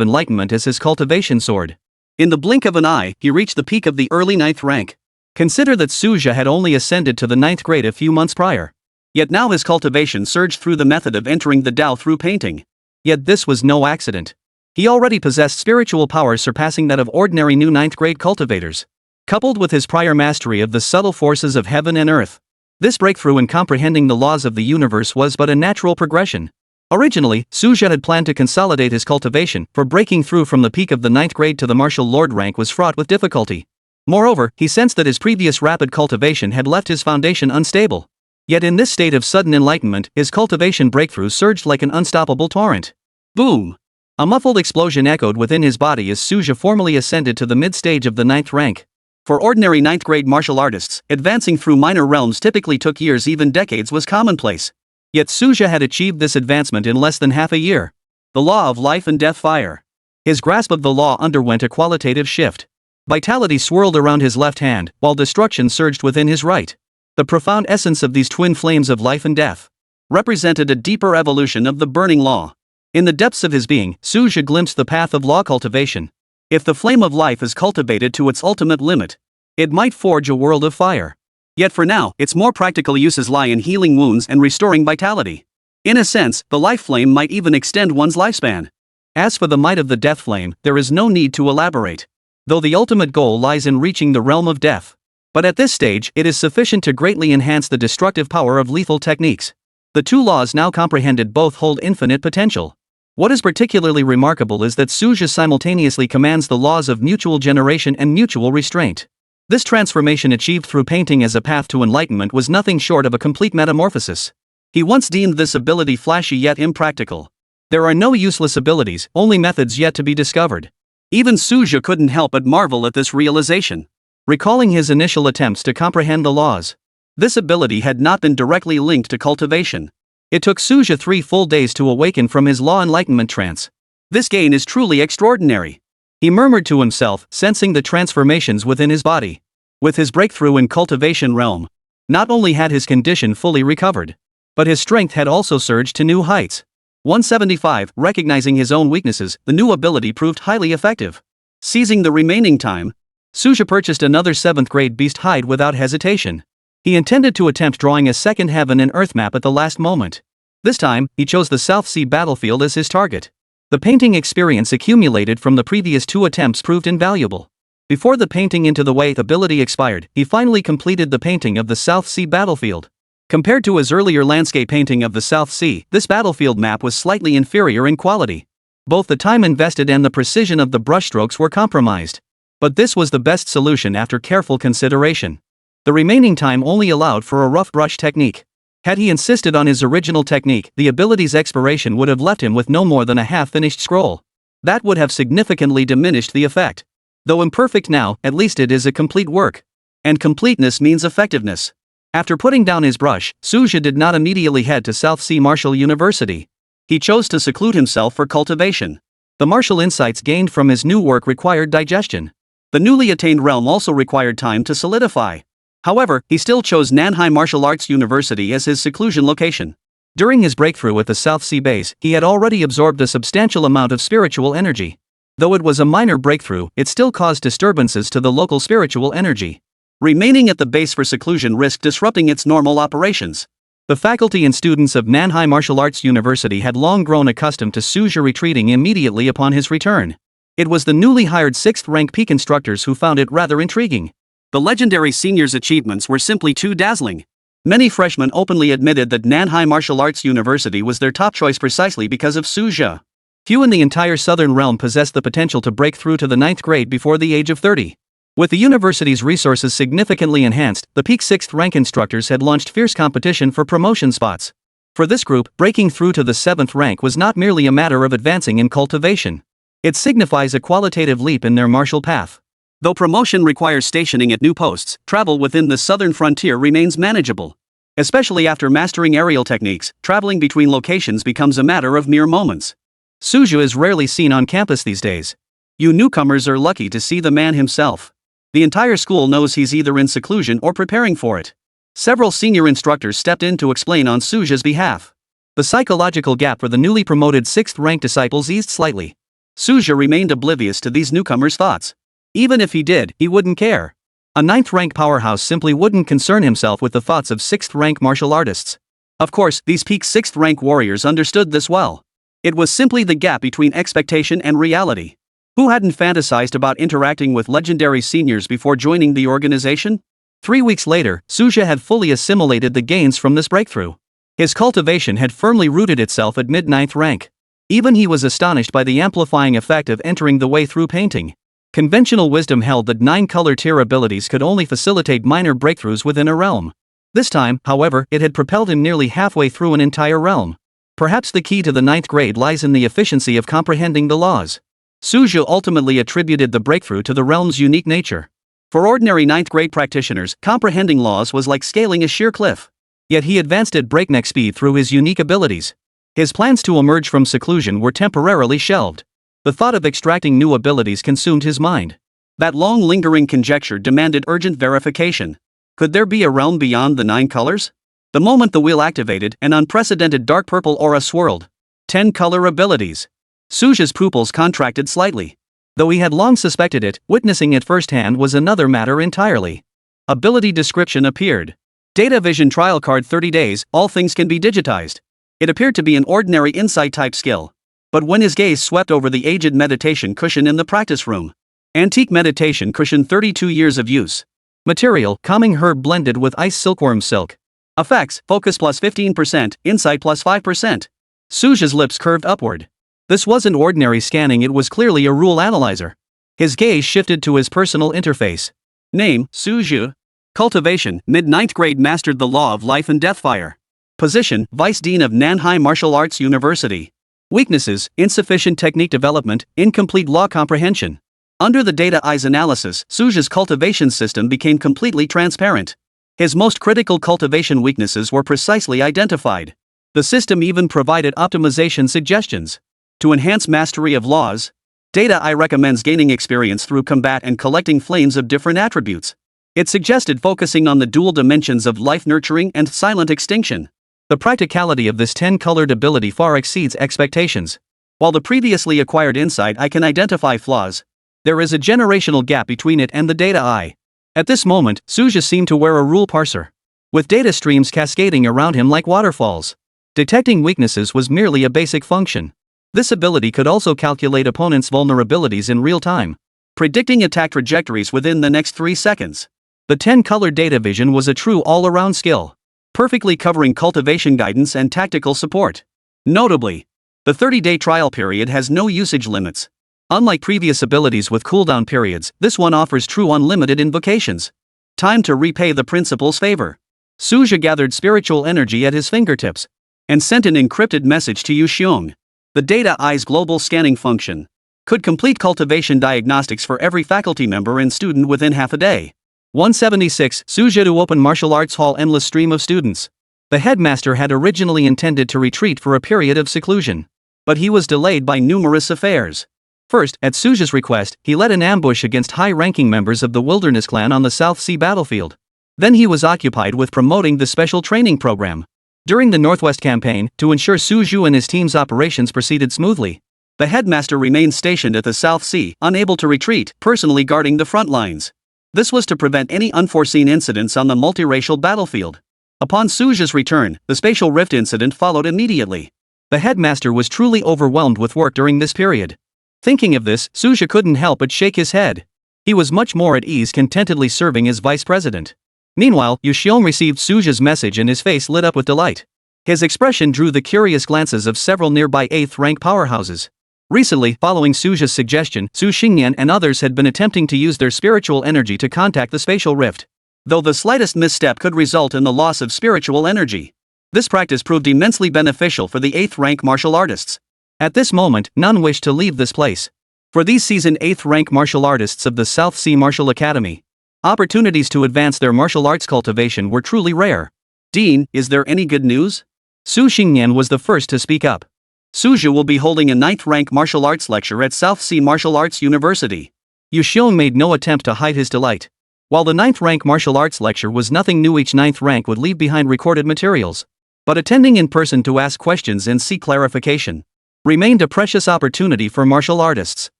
enlightenment as his cultivation soared. In the blink of an eye, he reached the peak of the early 9th rank. Consider that Suja had only ascended to the 9th grade a few months prior. Yet now his cultivation surged through the method of entering the Tao through painting. Yet this was no accident. He already possessed spiritual powers surpassing that of ordinary new 9th grade cultivators. Coupled with his prior mastery of the subtle forces of heaven and earth, this breakthrough in comprehending the laws of the universe was but a natural progression. Originally, Suja had planned to consolidate his cultivation, for breaking through from the peak of the 9th grade to the martial lord rank was fraught with difficulty. Moreover, he sensed that his previous rapid cultivation had left his foundation unstable. Yet in this state of sudden enlightenment, his cultivation breakthrough surged like an unstoppable torrent. Boom! A muffled explosion echoed within his body as Suja formally ascended to the mid-stage of the 9th rank. For ordinary 9th grade martial artists, advancing through minor realms typically took years, even decades was commonplace. Yet Suja had achieved this advancement in less than half a year. The law of life and death fire. His grasp of the law underwent a qualitative shift. Vitality swirled around his left hand, while destruction surged within his right. The profound essence of these twin flames of life and death represented a deeper evolution of the burning law. In the depths of his being, Suja glimpsed the path of law cultivation. If the flame of life is cultivated to its ultimate limit, it might forge a world of fire. Yet for now, its more practical uses lie in healing wounds and restoring vitality. In a sense, the life flame might even extend one's lifespan. As for the might of the death flame, there is no need to elaborate, though the ultimate goal lies in reaching the realm of death. But at this stage, it is sufficient to greatly enhance the destructive power of lethal techniques. The two laws now comprehended both hold infinite potential. What is particularly remarkable is that Suja simultaneously commands the laws of mutual generation and mutual restraint. This transformation achieved through painting as a path to enlightenment was nothing short of a complete metamorphosis. He once deemed this ability flashy yet impractical. There are no useless abilities, only methods yet to be discovered. Even Suja couldn't help but marvel at this realization. Recalling his initial attempts to comprehend the laws, this ability had not been directly linked to cultivation. It took Suja 3 full days to awaken from his law enlightenment trance. This gain is truly extraordinary. He murmured to himself, sensing the transformations within his body. With his breakthrough in cultivation realm, not only had his condition fully recovered, but his strength had also surged to new heights. 175. Recognizing his own weaknesses, the new ability proved highly effective. Seizing the remaining time, Suja purchased another 7th grade beast hide without hesitation. He intended to attempt drawing a second heaven and earth map at the last moment. This time, he chose the South Sea battlefield as his target. The painting experience accumulated from the previous 2 attempts proved invaluable. Before the painting into the way ability expired, he finally completed the painting of the South Sea battlefield. Compared to his earlier landscape painting of the South Sea, this battlefield map was slightly inferior in quality. Both the time invested and the precision of the brushstrokes were compromised. But this was the best solution after careful consideration. The remaining time only allowed for a rough brush technique. Had he insisted on his original technique, the ability's expiration would have left him with no more than a half-finished scroll. That would have significantly diminished the effect. Though imperfect now, at least it is a complete work. And completeness means effectiveness. After putting down his brush, Suja did not immediately head to South Sea Martial University. He chose to seclude himself for cultivation. The martial insights gained from his new work required digestion. The newly attained realm also required time to solidify. However, he still chose Nanhai Martial Arts University as his seclusion location. During his breakthrough at the South Sea base, he had already absorbed a substantial amount of spiritual energy. Though it was a minor breakthrough, it still caused disturbances to the local spiritual energy. Remaining at the base for seclusion risked disrupting its normal operations. The faculty and students of Nanhai Martial Arts University had long grown accustomed to Suja retreating immediately upon his return. It was the newly hired 6th rank peak instructors who found it rather intriguing. The legendary senior's achievements were simply too dazzling. Many freshmen openly admitted that Nanhai Martial Arts University was their top choice precisely because of Suja. Few in the entire southern realm possessed the potential to break through to the 9th grade before the age of 30. With the university's resources significantly enhanced, the peak 6th rank instructors had launched fierce competition for promotion spots. For this group, breaking through to the 7th rank was not merely a matter of advancing in cultivation. It signifies a qualitative leap in their martial path. Though promotion requires stationing at new posts, travel within the southern frontier remains manageable. Especially after mastering aerial techniques, traveling between locations becomes a matter of mere moments. Suja is rarely seen on campus these days. You newcomers are lucky to see the man himself. The entire school knows he's either in seclusion or preparing for it. Several senior instructors stepped in to explain on Suja's behalf. The psychological gap for the newly promoted 6th rank disciples eased slightly. Suja remained oblivious to these newcomers' thoughts. Even if he did, he wouldn't care. A 9th rank powerhouse simply wouldn't concern himself with the thoughts of 6th rank martial artists. Of course, these peak 6th rank warriors understood this well. It was simply the gap between expectation and reality. Who hadn't fantasized about interacting with legendary seniors before joining the organization? 3 weeks later, Suja had fully assimilated the gains from this breakthrough. His cultivation had firmly rooted itself at mid-9th rank. Even he was astonished by the amplifying effect of entering the way through painting. Conventional wisdom held that 9-color tier abilities could only facilitate minor breakthroughs within a realm. This time, however, it had propelled him nearly halfway through an entire realm. Perhaps the key to the 9th grade lies in the efficiency of comprehending the laws. Suja ultimately attributed the breakthrough to the realm's unique nature. For ordinary 9th grade practitioners, comprehending laws was like scaling a sheer cliff. Yet he advanced at breakneck speed through his unique abilities. His plans to emerge from seclusion were temporarily shelved. The thought of extracting new abilities consumed his mind. That long lingering conjecture demanded urgent verification. Could there be a realm beyond the 9 colors? The moment the wheel activated, an unprecedented dark purple aura swirled. 10-color abilities. Suja's pupils contracted slightly. Though he had long suspected it, witnessing it firsthand was another matter entirely. Ability description appeared. Data vision trial card 30 days, all things can be digitized. It appeared to be an ordinary insight type skill. But when his gaze swept over the aged meditation cushion in the practice room. Antique meditation cushion 32 years of use. Material, calming herb blended with ice silkworm silk. Effects, focus plus 15%, insight plus 5%. Suja's lips curved upward. This wasn't ordinary scanning, it was clearly a rule analyzer. His gaze shifted to his personal interface. Name, Suja. Cultivation, mid-9th grade, mastered the law of life and death fire. Position, Vice Dean of Nanhai Martial Arts University. Weaknesses, insufficient technique development, incomplete law comprehension. Under the data eyes analysis, Suja's cultivation system became completely transparent. His most critical cultivation weaknesses were precisely identified. The system even provided optimization suggestions. To enhance mastery of laws, Data Eye recommends gaining experience through combat and collecting flames of different attributes. It suggested focusing on the dual dimensions of life nurturing and silent extinction. The practicality of this 10-colored ability far exceeds expectations. While the previously acquired insight eye can identify flaws, there is a generational gap between it and the data eye. At this moment, Suja seemed to wear a rule parser, with data streams cascading around him like waterfalls. Detecting weaknesses was merely a basic function. This ability could also calculate opponents' vulnerabilities in real time, predicting attack trajectories within the next 3 seconds. The 10-color data vision was a true all-around skill, perfectly covering cultivation guidance and tactical support. Notably, the 30-day trial period has no usage limits. Unlike previous abilities with cooldown periods, this one offers true unlimited invocations. Time to repay the principal's favor. Suja gathered spiritual energy at his fingertips and sent an encrypted message to Yu Xiong. The Data Eye's global scanning function could complete cultivation diagnostics for every faculty member and student within half a day. 176 Suja to open martial arts hall. Endless stream of students. The headmaster had originally intended to retreat for a period of seclusion, but he was delayed by numerous affairs. First, at Suja's request, he led an ambush against high-ranking members of the Wilderness Clan on the South Sea battlefield. Then he was occupied with promoting the special training program during the Northwest campaign to ensure Suju and his team's operations proceeded smoothly. The headmaster remained stationed at the South Sea, unable to retreat, personally guarding the front lines. This was to prevent any unforeseen incidents on the multiracial battlefield. Upon Suja's return, the spatial rift incident followed immediately. The headmaster was truly overwhelmed with work during this period. Thinking of this, Suja couldn't help but shake his head. He was much more at ease contentedly serving as vice president. Meanwhile, Yu Xiong received Suja's message and his face lit up with delight. His expression drew the curious glances of several nearby 8th rank powerhouses. Recently, following Suja's suggestion, Su Xingyan and others had been attempting to use their spiritual energy to contact the spatial rift, though the slightest misstep could result in the loss of spiritual energy. This practice proved immensely beneficial for the 8th rank martial artists. At this moment, none wished to leave this place. For these seasoned 8th rank martial artists of the South Sea Martial Academy, opportunities to advance their martial arts cultivation were truly rare. Dean, is there any good news? Su Xingyan was the first to speak up. Suja will be holding a 9th rank martial arts lecture at South Sea Martial Arts University. Yu Xiong made no attempt to hide his delight. While the 9th rank martial arts lecture was nothing new, each 9th rank would leave behind recorded materials. But attending in person to ask questions and seek clarification remained a precious opportunity for martial artists.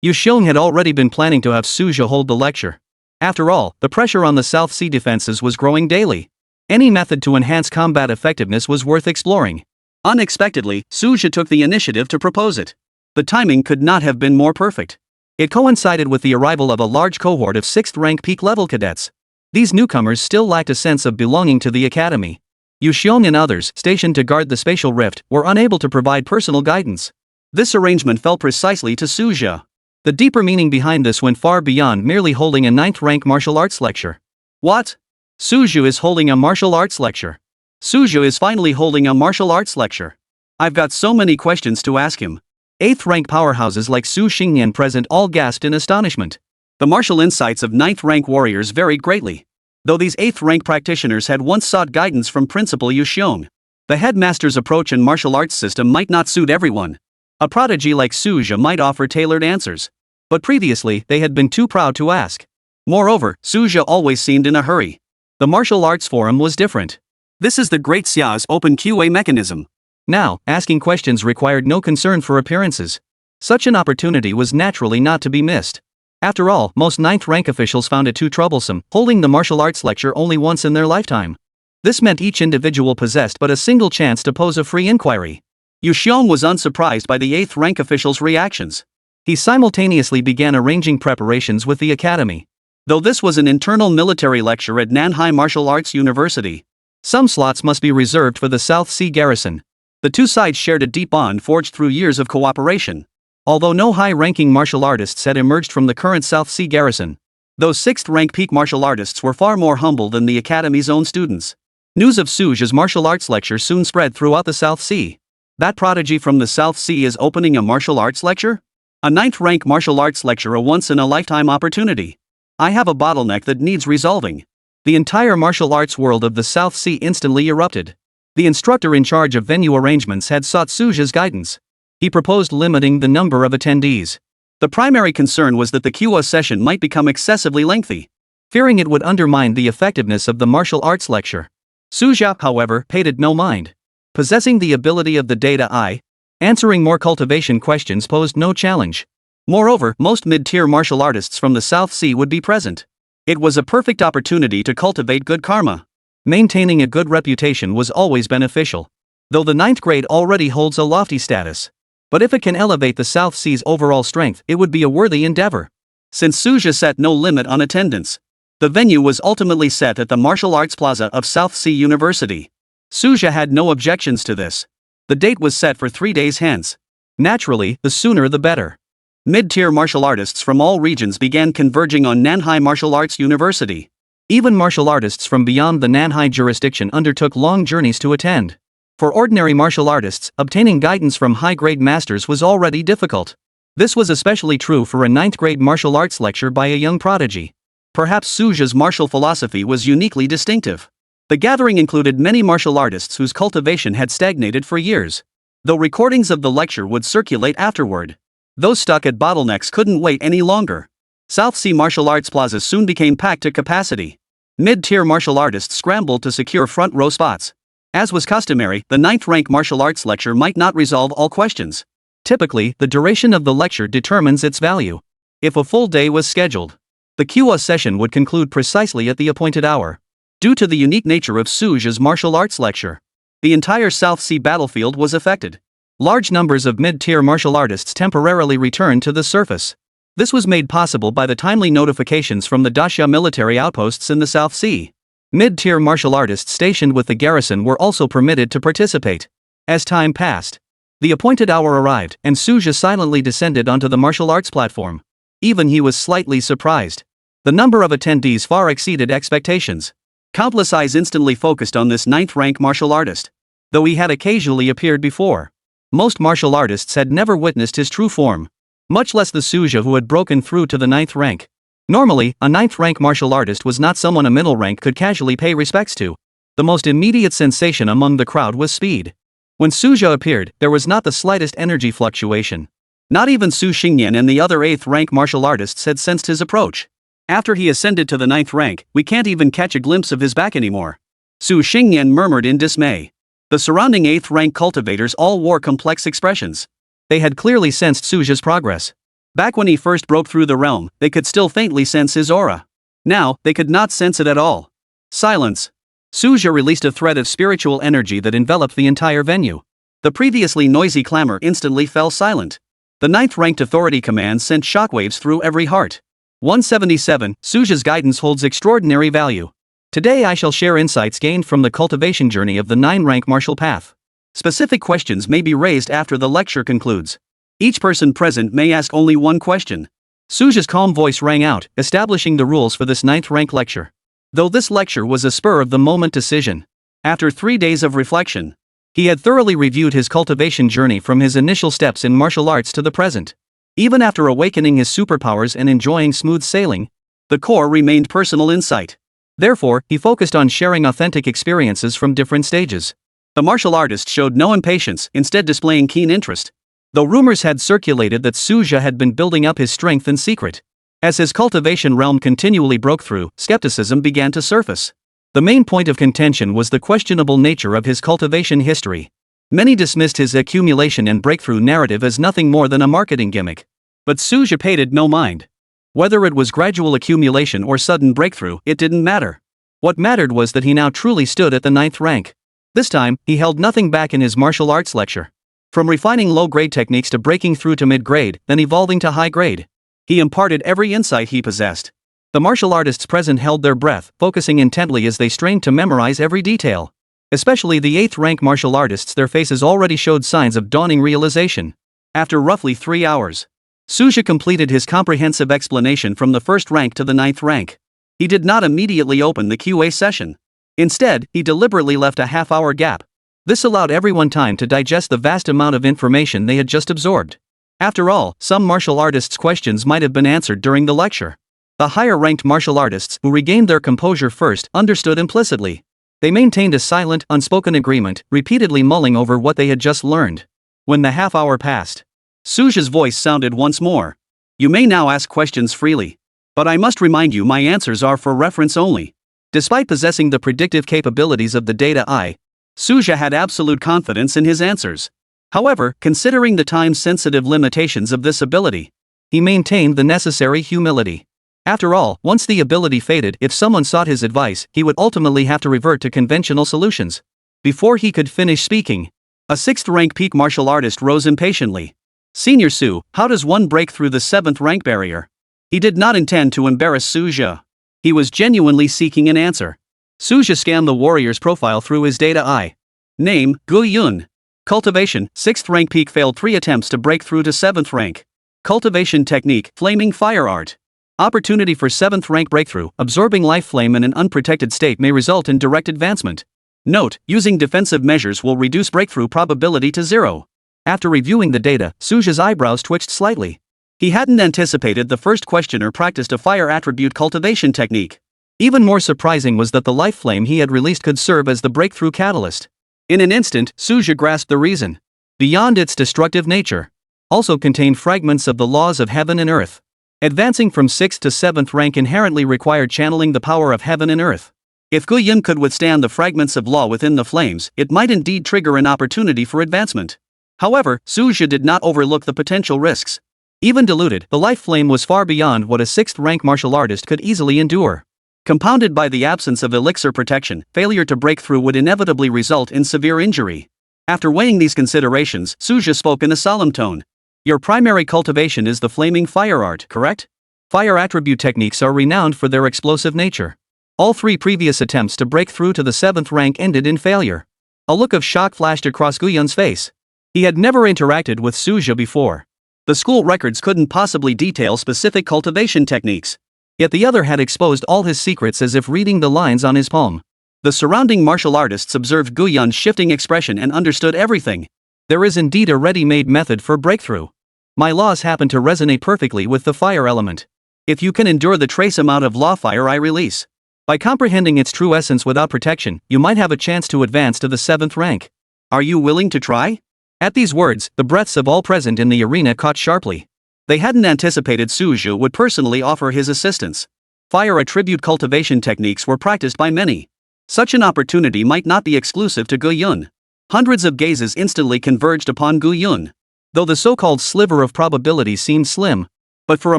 Yu Xiong had already been planning to have Suja hold the lecture. After all, the pressure on the South Sea defenses was growing daily. Any method to enhance combat effectiveness was worth exploring. Unexpectedly, Suja took the initiative to propose it. The timing could not have been more perfect. It coincided with the arrival of a large cohort of 6th rank peak level cadets. These newcomers still lacked a sense of belonging to the academy. Yu Xiong and others, stationed to guard the spatial rift, were unable to provide personal guidance. This arrangement fell precisely to Suja. The deeper meaning behind this went far beyond merely holding a 9th rank martial arts lecture. What? Suju is holding a martial arts lecture. Suju is finally holding a martial arts lecture. I've got so many questions to ask him. 8th rank powerhouses like Su Xingyan present all gasped in astonishment. The martial insights of 9th rank warriors varied greatly. Though these 8th rank practitioners had once sought guidance from Principal Yu Xiong, the headmaster's approach and martial arts system might not suit everyone. A prodigy like Suja might offer tailored answers. But previously, they had been too proud to ask. Moreover, Suja always seemed in a hurry. The martial arts forum was different. This is the Great Xia's open QA mechanism. Now, asking questions required no concern for appearances. Such an opportunity was naturally not to be missed. After all, most 9th rank officials found it too troublesome, holding the martial arts lecture only once in their lifetime. This meant each individual possessed but a single chance to pose a free inquiry. Yu Xiong was unsurprised by the 8th rank official's reactions. He simultaneously began arranging preparations with the academy. Though this was an internal military lecture at Nanhai Martial Arts University, some slots must be reserved for the South Sea garrison. The two sides shared a deep bond forged through years of cooperation. Although no high-ranking martial artists had emerged from the current South Sea garrison, those 6th rank peak martial artists were far more humble than the academy's own students. News of Suja's martial arts lecture soon spread throughout the South Sea. That prodigy from the South Sea is opening a martial arts lecture? A 9th rank martial arts lecture, a once-in-a-lifetime opportunity. I have a bottleneck that needs resolving. The entire martial arts world of the South Sea instantly erupted. The instructor in charge of venue arrangements had sought Suja's guidance. He proposed limiting the number of attendees. The primary concern was that the QA session might become excessively lengthy, fearing it would undermine the effectiveness of the martial arts lecture. Suja, however, paid it no mind. Possessing the ability of the Data Eye, answering more cultivation questions posed no challenge. Moreover, most mid-tier martial artists from the South Sea would be present. It was a perfect opportunity to cultivate good karma. Maintaining a good reputation was always beneficial, though the 9th grade already holds a lofty status. But if it can elevate the South Sea's overall strength, it would be a worthy endeavor. Since Suja set no limit on attendance, the venue was ultimately set at the Martial Arts Plaza of South Sea University. Suja had no objections to this. The date was set for 3 days hence. Naturally, the sooner the better. Mid-tier martial artists from all regions began converging on Nanhai Martial Arts University. Even martial artists from beyond the Nanhai jurisdiction undertook long journeys to attend. For ordinary martial artists, obtaining guidance from high-grade masters was already difficult. This was especially true for a 9th-grade martial arts lecture by a young prodigy. Perhaps Suja's martial philosophy was uniquely distinctive. The gathering included many martial artists whose cultivation had stagnated for years. Though recordings of the lecture would circulate afterward, those stuck at bottlenecks couldn't wait any longer. South Sea Martial Arts Plaza soon became packed to capacity. Mid-tier martial artists scrambled to secure front-row spots. As was customary, the 9th-rank martial arts lecture might not resolve all questions. Typically, the duration of the lecture determines its value. If a full day was scheduled, the QA session would conclude precisely at the appointed hour. Due to the unique nature of Suja's martial arts lecture, the entire South Sea battlefield was affected. Large numbers of mid-tier martial artists temporarily returned to the surface. This was made possible by the timely notifications from the Dacia military outposts in the South Sea. Mid-tier martial artists stationed with the garrison were also permitted to participate. As time passed, the appointed hour arrived, and Suja silently descended onto the martial arts platform. Even he was slightly surprised. The number of attendees far exceeded expectations. Countless eyes instantly focused on this 9th-rank martial artist. Though he had occasionally appeared before, most martial artists had never witnessed his true form, much less the Suja who had broken through to the 9th rank. Normally, a 9th-rank martial artist was not someone a middle rank could casually pay respects to. The most immediate sensation among the crowd was speed. When Suja appeared, there was not the slightest energy fluctuation. Not even Su Xingyan and the other 8th-rank martial artists had sensed his approach. After he ascended to the 9th rank, we can't even catch a glimpse of his back anymore. Su Xingyan murmured in dismay. The surrounding 8th rank cultivators all wore complex expressions. They had clearly sensed Suja's progress. Back when he first broke through the realm, they could still faintly sense his aura. Now, they could not sense it at all. Silence. Suja released a thread of spiritual energy that enveloped the entire venue. The previously noisy clamor instantly fell silent. The 9th-ranked authority command sent shockwaves through every heart. 177. Suja's guidance holds extraordinary value. Today I shall share insights gained from the cultivation journey of the 9-rank martial path. Specific questions may be raised after the lecture concludes. Each person present may ask only one question. Suja's calm voice rang out, establishing the rules for this 9th-rank lecture. Though this lecture was a spur-of-the-moment decision, after 3 days of reflection, he had thoroughly reviewed his cultivation journey from his initial steps in martial arts to the present. Even after awakening his superpowers and enjoying smooth sailing, the core remained personal insight. Therefore, he focused on sharing authentic experiences from different stages. The martial artist showed no impatience, instead displaying keen interest. Though rumors had circulated that Suja had been building up his strength in secret, as his cultivation realm continually broke through, skepticism began to surface. The main point of contention was the questionable nature of his cultivation history. Many dismissed his accumulation and breakthrough narrative as nothing more than a marketing gimmick. But Suja paid it no mind. Whether it was gradual accumulation or sudden breakthrough, it didn't matter. What mattered was that he now truly stood at the 9th rank. This time, he held nothing back in his martial arts lecture. From refining low-grade techniques to breaking through to mid-grade, then evolving to high-grade, he imparted every insight he possessed. The martial artists present held their breath, focusing intently as they strained to memorize every detail. Especially the 8th-rank martial artists, their faces already showed signs of dawning realization. After roughly 3 hours, Suja completed his comprehensive explanation from the 1st rank to the 9th rank. He did not immediately open the QA session. Instead, he deliberately left a half-hour gap. This allowed everyone time to digest the vast amount of information they had just absorbed. After all, some martial artists' questions might have been answered during the lecture. The higher-ranked martial artists, who regained their composure first, understood implicitly. They maintained a silent, unspoken agreement, repeatedly mulling over what they had just learned. When the half-hour passed, Suja's voice sounded once more. You may now ask questions freely. But I must remind you my answers are for reference only. Despite possessing the predictive capabilities of the data eye, Suja had absolute confidence in his answers. However, considering the time-sensitive limitations of this ability, he maintained the necessary humility. After all, once the ability faded, if someone sought his advice, he would ultimately have to revert to conventional solutions. Before he could finish speaking, a 6th-rank peak martial artist rose impatiently. Senior Su, how does one break through the 7th rank barrier? He did not intend to embarrass Suja. He was genuinely seeking an answer. Suja scanned the warrior's profile through his data eye. Name, Gu Yun. Cultivation, 6th rank peak, failed 3 attempts to break through to 7th rank. Cultivation technique, flaming fire art. Opportunity for 7th rank breakthrough, absorbing life flame in an unprotected state may result in direct advancement. Note, using defensive measures will reduce breakthrough probability to 0. After reviewing the data, Suja's eyebrows twitched slightly. He hadn't anticipated the first questioner practiced a fire attribute cultivation technique. Even more surprising was that the life flame he had released could serve as the breakthrough catalyst. In an instant, Suja grasped the reason. Beyond its destructive nature, also contained fragments of the laws of heaven and earth. Advancing from 6th to 7th rank inherently required channeling the power of heaven and earth. If Gu Yun could withstand the fragments of law within the flames, it might indeed trigger an opportunity for advancement. However, Suja did not overlook the potential risks. Even diluted, the life flame was far beyond what a 6th rank martial artist could easily endure. Compounded by the absence of elixir protection, failure to break through would inevitably result in severe injury. After weighing these considerations, Suja spoke in a solemn tone. Your primary cultivation is the flaming fire art, correct? Fire attribute techniques are renowned for their explosive nature. All 3 previous attempts to break through to the 7th rank ended in failure. A look of shock flashed across Gu Yun's face. He had never interacted with Suja before. The school records couldn't possibly detail specific cultivation techniques. Yet the other had exposed all his secrets as if reading the lines on his palm. The surrounding martial artists observed Gu Yun's shifting expression and understood everything. There is indeed a ready-made method for breakthrough. My laws happen to resonate perfectly with the fire element. If you can endure the trace amount of law fire I release, by comprehending its true essence without protection, you might have a chance to advance to the 7th rank. Are you willing to try? At these words, the breaths of all present in the arena caught sharply. They hadn't anticipated Suja would personally offer his assistance. Fire attribute cultivation techniques were practiced by many. Such an opportunity might not be exclusive to Gu Yun. Hundreds of gazes instantly converged upon Gu Yun. Though the so-called sliver of probability seemed slim, but for a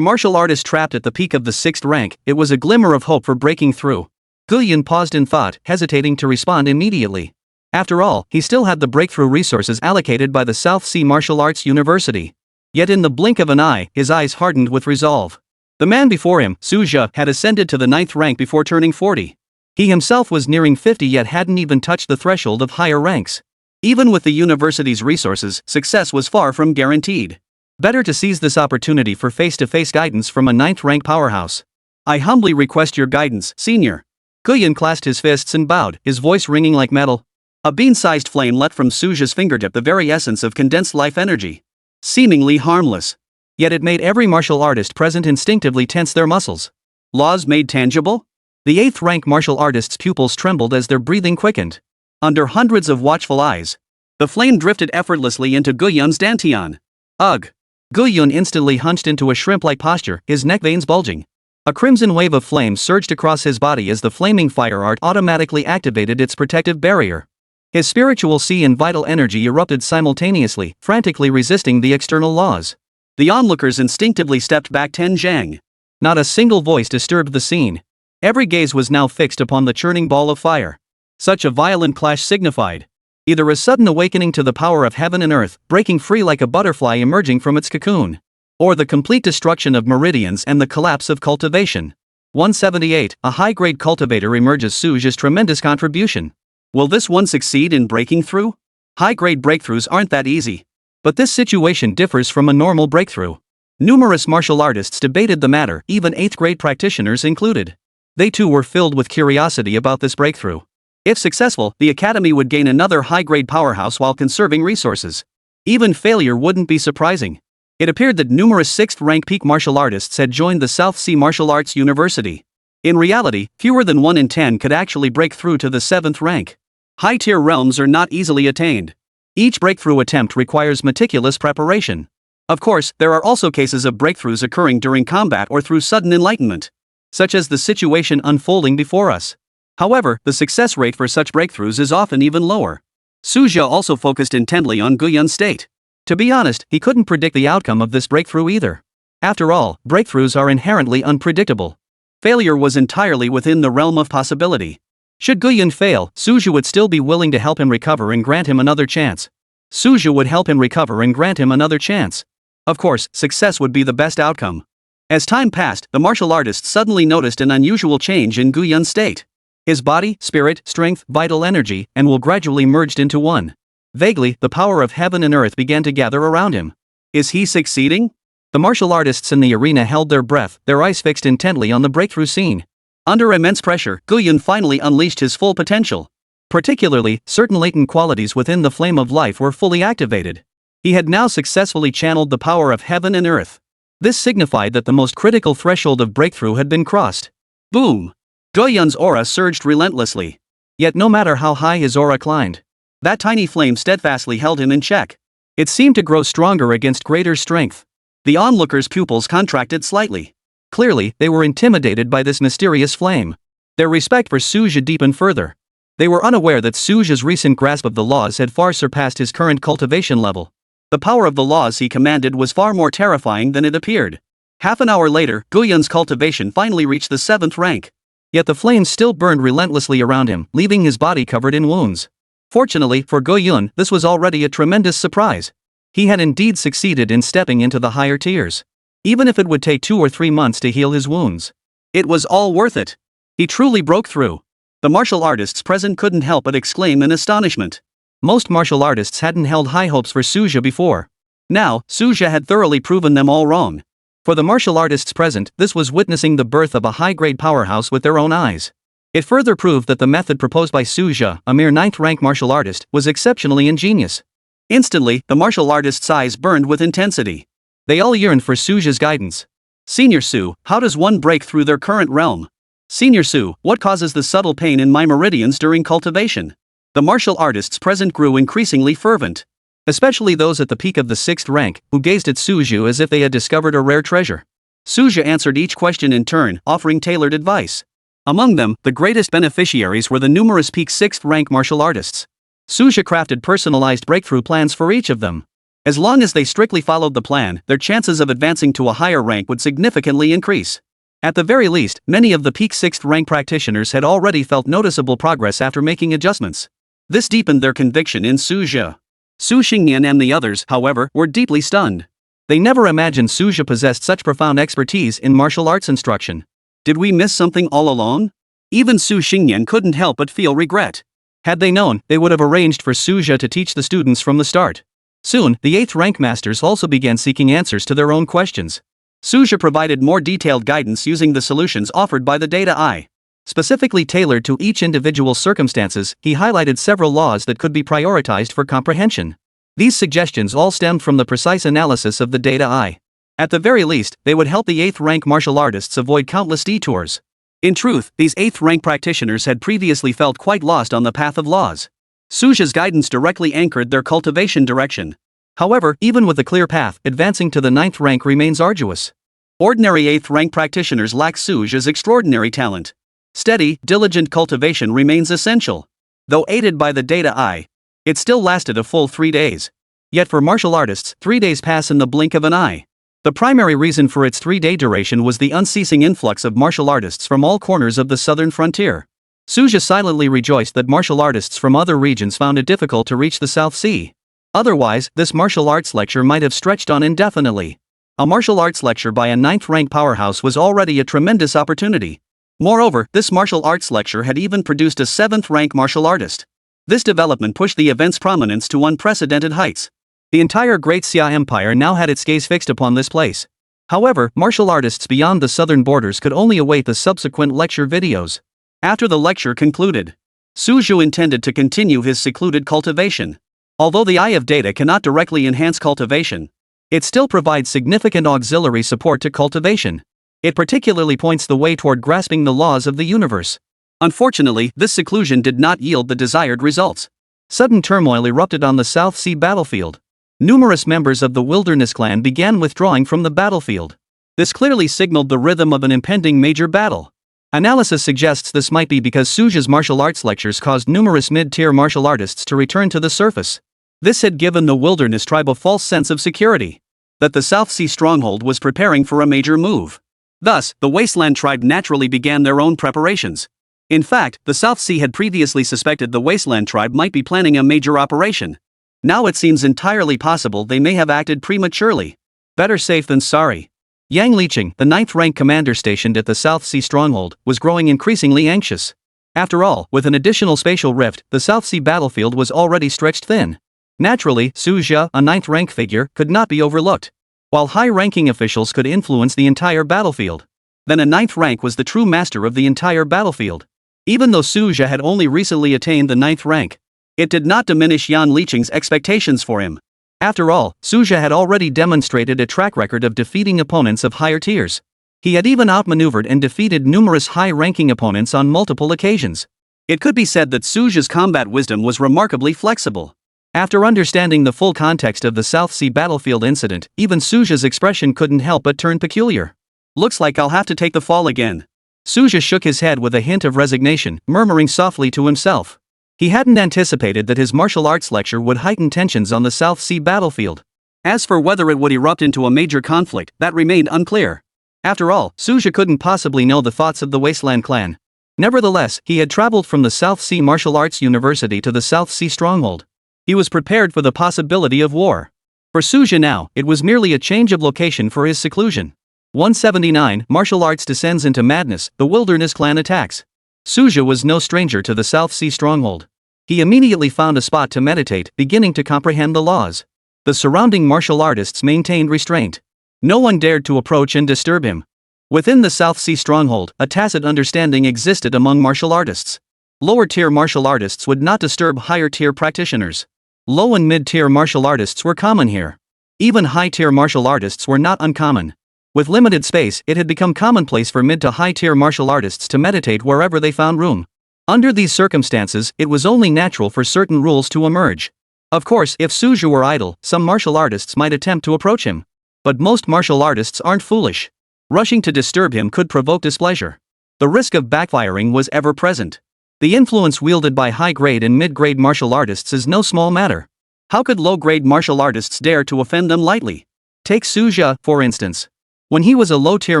martial artist trapped at the peak of the 6th rank, it was a glimmer of hope for breaking through. Gu Yun paused in thought, hesitating to respond immediately. After all, he still had the breakthrough resources allocated by the South Sea Martial Arts University. Yet in the blink of an eye, his eyes hardened with resolve. The man before him, Suja, had ascended to the 9th rank before turning 40. He himself was nearing 50 yet hadn't even touched the threshold of higher ranks. Even with the university's resources, success was far from guaranteed. Better to seize this opportunity for face-to-face guidance from a 9th rank powerhouse. I humbly request your guidance, senior. Gu Yun clasped his fists and bowed, his voice ringing like metal. A bean-sized flame let from Suja's fingertip the very essence of condensed life energy. Seemingly harmless. Yet it made every martial artist present instinctively tense their muscles. Laws made tangible? The 8th rank martial artist's pupils trembled as their breathing quickened. Under hundreds of watchful eyes, the flame drifted effortlessly into Gu Yun's dantian. Ugh! Gu Yun instantly hunched into a shrimp-like posture, his neck veins bulging. A crimson wave of flame surged across his body as the flaming fire art automatically activated its protective barrier. His spiritual sea and vital energy erupted simultaneously, frantically resisting the external laws. The onlookers instinctively stepped back 10 zhang. Not a single voice disturbed the scene. Every gaze was now fixed upon the churning ball of fire. Such a violent clash signified either a sudden awakening to the power of heaven and earth, breaking free like a butterfly emerging from its cocoon, or the complete destruction of meridians and the collapse of cultivation. 178, a high-grade cultivator emerges Suja's tremendous contribution. Will this one succeed in breaking through? High-grade breakthroughs aren't that easy. But this situation differs from a normal breakthrough. Numerous martial artists debated the matter, even 8th-grade practitioners included. They too were filled with curiosity about this breakthrough. If successful, the academy would gain another high-grade powerhouse while conserving resources. Even failure wouldn't be surprising. It appeared that numerous 6th-rank peak martial artists had joined the South Sea Martial Arts University. In reality, fewer than 1 in 10 could actually break through to the 7th rank. High-tier realms are not easily attained. Each breakthrough attempt requires meticulous preparation. Of course, there are also cases of breakthroughs occurring during combat or through sudden enlightenment, such as the situation unfolding before us. However, the success rate for such breakthroughs is often even lower. Suja also focused intently on Gu Yun's state. To be honest, he couldn't predict the outcome of this breakthrough either. After all, breakthroughs are inherently unpredictable. Failure was entirely within the realm of possibility. Should Gu Yun fail, Suja would still be willing to help him recover and grant him another chance. Suja would help him recover and grant him another chance. Of course, success would be the best outcome. As time passed, the martial artist suddenly noticed an unusual change in Gu Yun's state. His body, spirit, strength, vital energy, and will gradually merged into one. Vaguely, the power of heaven and earth began to gather around him. Is he succeeding? The martial artists in the arena held their breath, their eyes fixed intently on the breakthrough scene. Under immense pressure, Gu Yun finally unleashed his full potential. Particularly, certain latent qualities within the flame of life were fully activated. He had now successfully channeled the power of heaven and earth. This signified that the most critical threshold of breakthrough had been crossed. Boom! Gu Yun's aura surged relentlessly. Yet no matter how high his aura climbed, that tiny flame steadfastly held him in check. It seemed to grow stronger against greater strength. The onlookers' pupils contracted slightly. Clearly, they were intimidated by this mysterious flame. Their respect for Suja deepened further. They were unaware that Suja's recent grasp of the laws had far surpassed his current cultivation level. The power of the laws he commanded was far more terrifying than it appeared. Half an hour later, Gu Yun's cultivation finally reached the 7th rank. Yet the flames still burned relentlessly around him, leaving his body covered in wounds. Fortunately for Gu Yun, this was already a tremendous surprise. He had indeed succeeded in stepping into the higher tiers. Even if it would take 2 or 3 months to heal his wounds, it was all worth it. He truly broke through. The martial artists present couldn't help but exclaim in astonishment. Most martial artists hadn't held high hopes for Suja before. Now, Suja had thoroughly proven them all wrong. For the martial artists present, this was witnessing the birth of a high-grade powerhouse with their own eyes. It further proved that the method proposed by Suja, a mere 9th-rank martial artist, was exceptionally ingenious. Instantly, the martial artists' eyes burned with intensity. They all yearned for Suja's guidance. Senior Su, how does one break through their current realm? Senior Su, what causes the subtle pain in my meridians during cultivation? The martial artists present grew increasingly fervent. Especially those at the peak of the 6th rank, who gazed at Suju as if they had discovered a rare treasure. Suja answered each question in turn, offering tailored advice. Among them, the greatest beneficiaries were the numerous peak 6th rank martial artists. Suja crafted personalized breakthrough plans for each of them. As long as they strictly followed the plan, their chances of advancing to a higher rank would significantly increase. At the very least, many of the peak 6th rank practitioners had already felt noticeable progress after making adjustments. This deepened their conviction in Suja. Su Xingyan and the others, however, were deeply stunned. They never imagined Suja possessed such profound expertise in martial arts instruction. Did we miss something all along? Even Su Xingyan couldn't help but feel regret. Had they known, they would have arranged for Suja to teach the students from the start. Soon, the 8th rank masters also began seeking answers to their own questions. Suja provided more detailed guidance using the solutions offered by the Data Eye. Specifically tailored to each individual circumstances, he highlighted several laws that could be prioritized for comprehension. These suggestions all stemmed from the precise analysis of the Data Eye. At the very least, they would help the 8th rank martial artists avoid countless detours. In truth, these 8th rank practitioners had previously felt quite lost on the path of laws. Suja's guidance directly anchored their cultivation direction. However, even with a clear path, advancing to the 9th rank remains arduous. Ordinary 8th rank practitioners lack Suja's extraordinary talent. Steady, diligent cultivation remains essential. Though aided by the Data Eye, it still lasted a full 3 days. Yet for martial artists, 3 days pass in the blink of an eye. The primary reason for its 3-day duration was the unceasing influx of martial artists from all corners of the southern frontier. Suja silently rejoiced that martial artists from other regions found it difficult to reach the South Sea. Otherwise, this martial arts lecture might have stretched on indefinitely. A martial arts lecture by a 9th rank powerhouse was already a tremendous opportunity. Moreover, this martial arts lecture had even produced a 7th rank martial artist. This development pushed the event's prominence to unprecedented heights. The entire Great Xia Empire now had its gaze fixed upon this place. However, martial artists beyond the southern borders could only await the subsequent lecture videos. After the lecture concluded, Suju intended to continue his secluded cultivation. Although the Eye of Data cannot directly enhance cultivation, it still provides significant auxiliary support to cultivation. It particularly points the way toward grasping the laws of the universe. Unfortunately, this seclusion did not yield the desired results. Sudden turmoil erupted on the South Sea battlefield. Numerous members of the Wilderness clan began withdrawing from the battlefield. This clearly signaled the rhythm of an impending major battle. Analysis suggests this might be because Suja's martial arts lectures caused numerous mid-tier martial artists to return to the surface. This had given the Wilderness tribe a false sense of security, that the South Sea stronghold was preparing for a major move. Thus, the Wasteland tribe naturally began their own preparations. In fact, the South Sea had previously suspected the Wasteland tribe might be planning a major operation. Now it seems entirely possible they may have acted prematurely. Better safe than sorry. Yang Liqing, the 9th rank commander stationed at the South Sea stronghold, was growing increasingly anxious. After all, with an additional spatial rift, the South Sea battlefield was already stretched thin. Naturally, Su Jia, a 9th rank figure, could not be overlooked. While high-ranking officials could influence the entire battlefield, then a 9th rank was the true master of the entire battlefield. Even though Su Jia had only recently attained the 9th rank, it did not diminish Yan Liqing's expectations for him. After all, Su Jia had already demonstrated a track record of defeating opponents of higher tiers. He had even outmaneuvered and defeated numerous high-ranking opponents on multiple occasions. It could be said that Su Jia's combat wisdom was remarkably flexible. After understanding the full context of the South Sea battlefield incident, even Su Jia's expression couldn't help but turn peculiar. Looks like I'll have to take the fall again. Su Jia shook his head with a hint of resignation, murmuring softly to himself. He hadn't anticipated that his martial arts lecture would heighten tensions on the South Sea battlefield. As for whether it would erupt into a major conflict, that remained unclear. After all, Su Jia couldn't possibly know the thoughts of the Wasteland clan. Nevertheless, he had traveled from the South Sea Martial Arts University to the South Sea stronghold. He was prepared for the possibility of war. For Su Jia now, it was merely a change of location for his seclusion. 179 Martial Arts descends into madness, the Wilderness clan attacks. Su Jia was no stranger to the South Sea stronghold. He immediately found a spot to meditate, beginning to comprehend the laws. The surrounding martial artists maintained restraint. No one dared to approach and disturb him. Within the South Sea stronghold, a tacit understanding existed among martial artists. Lower-tier martial artists would not disturb higher-tier practitioners. Low and mid-tier martial artists were common here. Even high-tier martial artists were not uncommon. With limited space, it had become commonplace for mid to high-tier martial artists to meditate wherever they found room. Under these circumstances, it was only natural for certain rules to emerge. Of course, if Su Jia were idle, some martial artists might attempt to approach him. But most martial artists aren't foolish. Rushing to disturb him could provoke displeasure. The risk of backfiring was ever present. The influence wielded by high-grade and mid-grade martial artists is no small matter. How could low-grade martial artists dare to offend them lightly? Take Su Jia, for instance. When he was a low-tier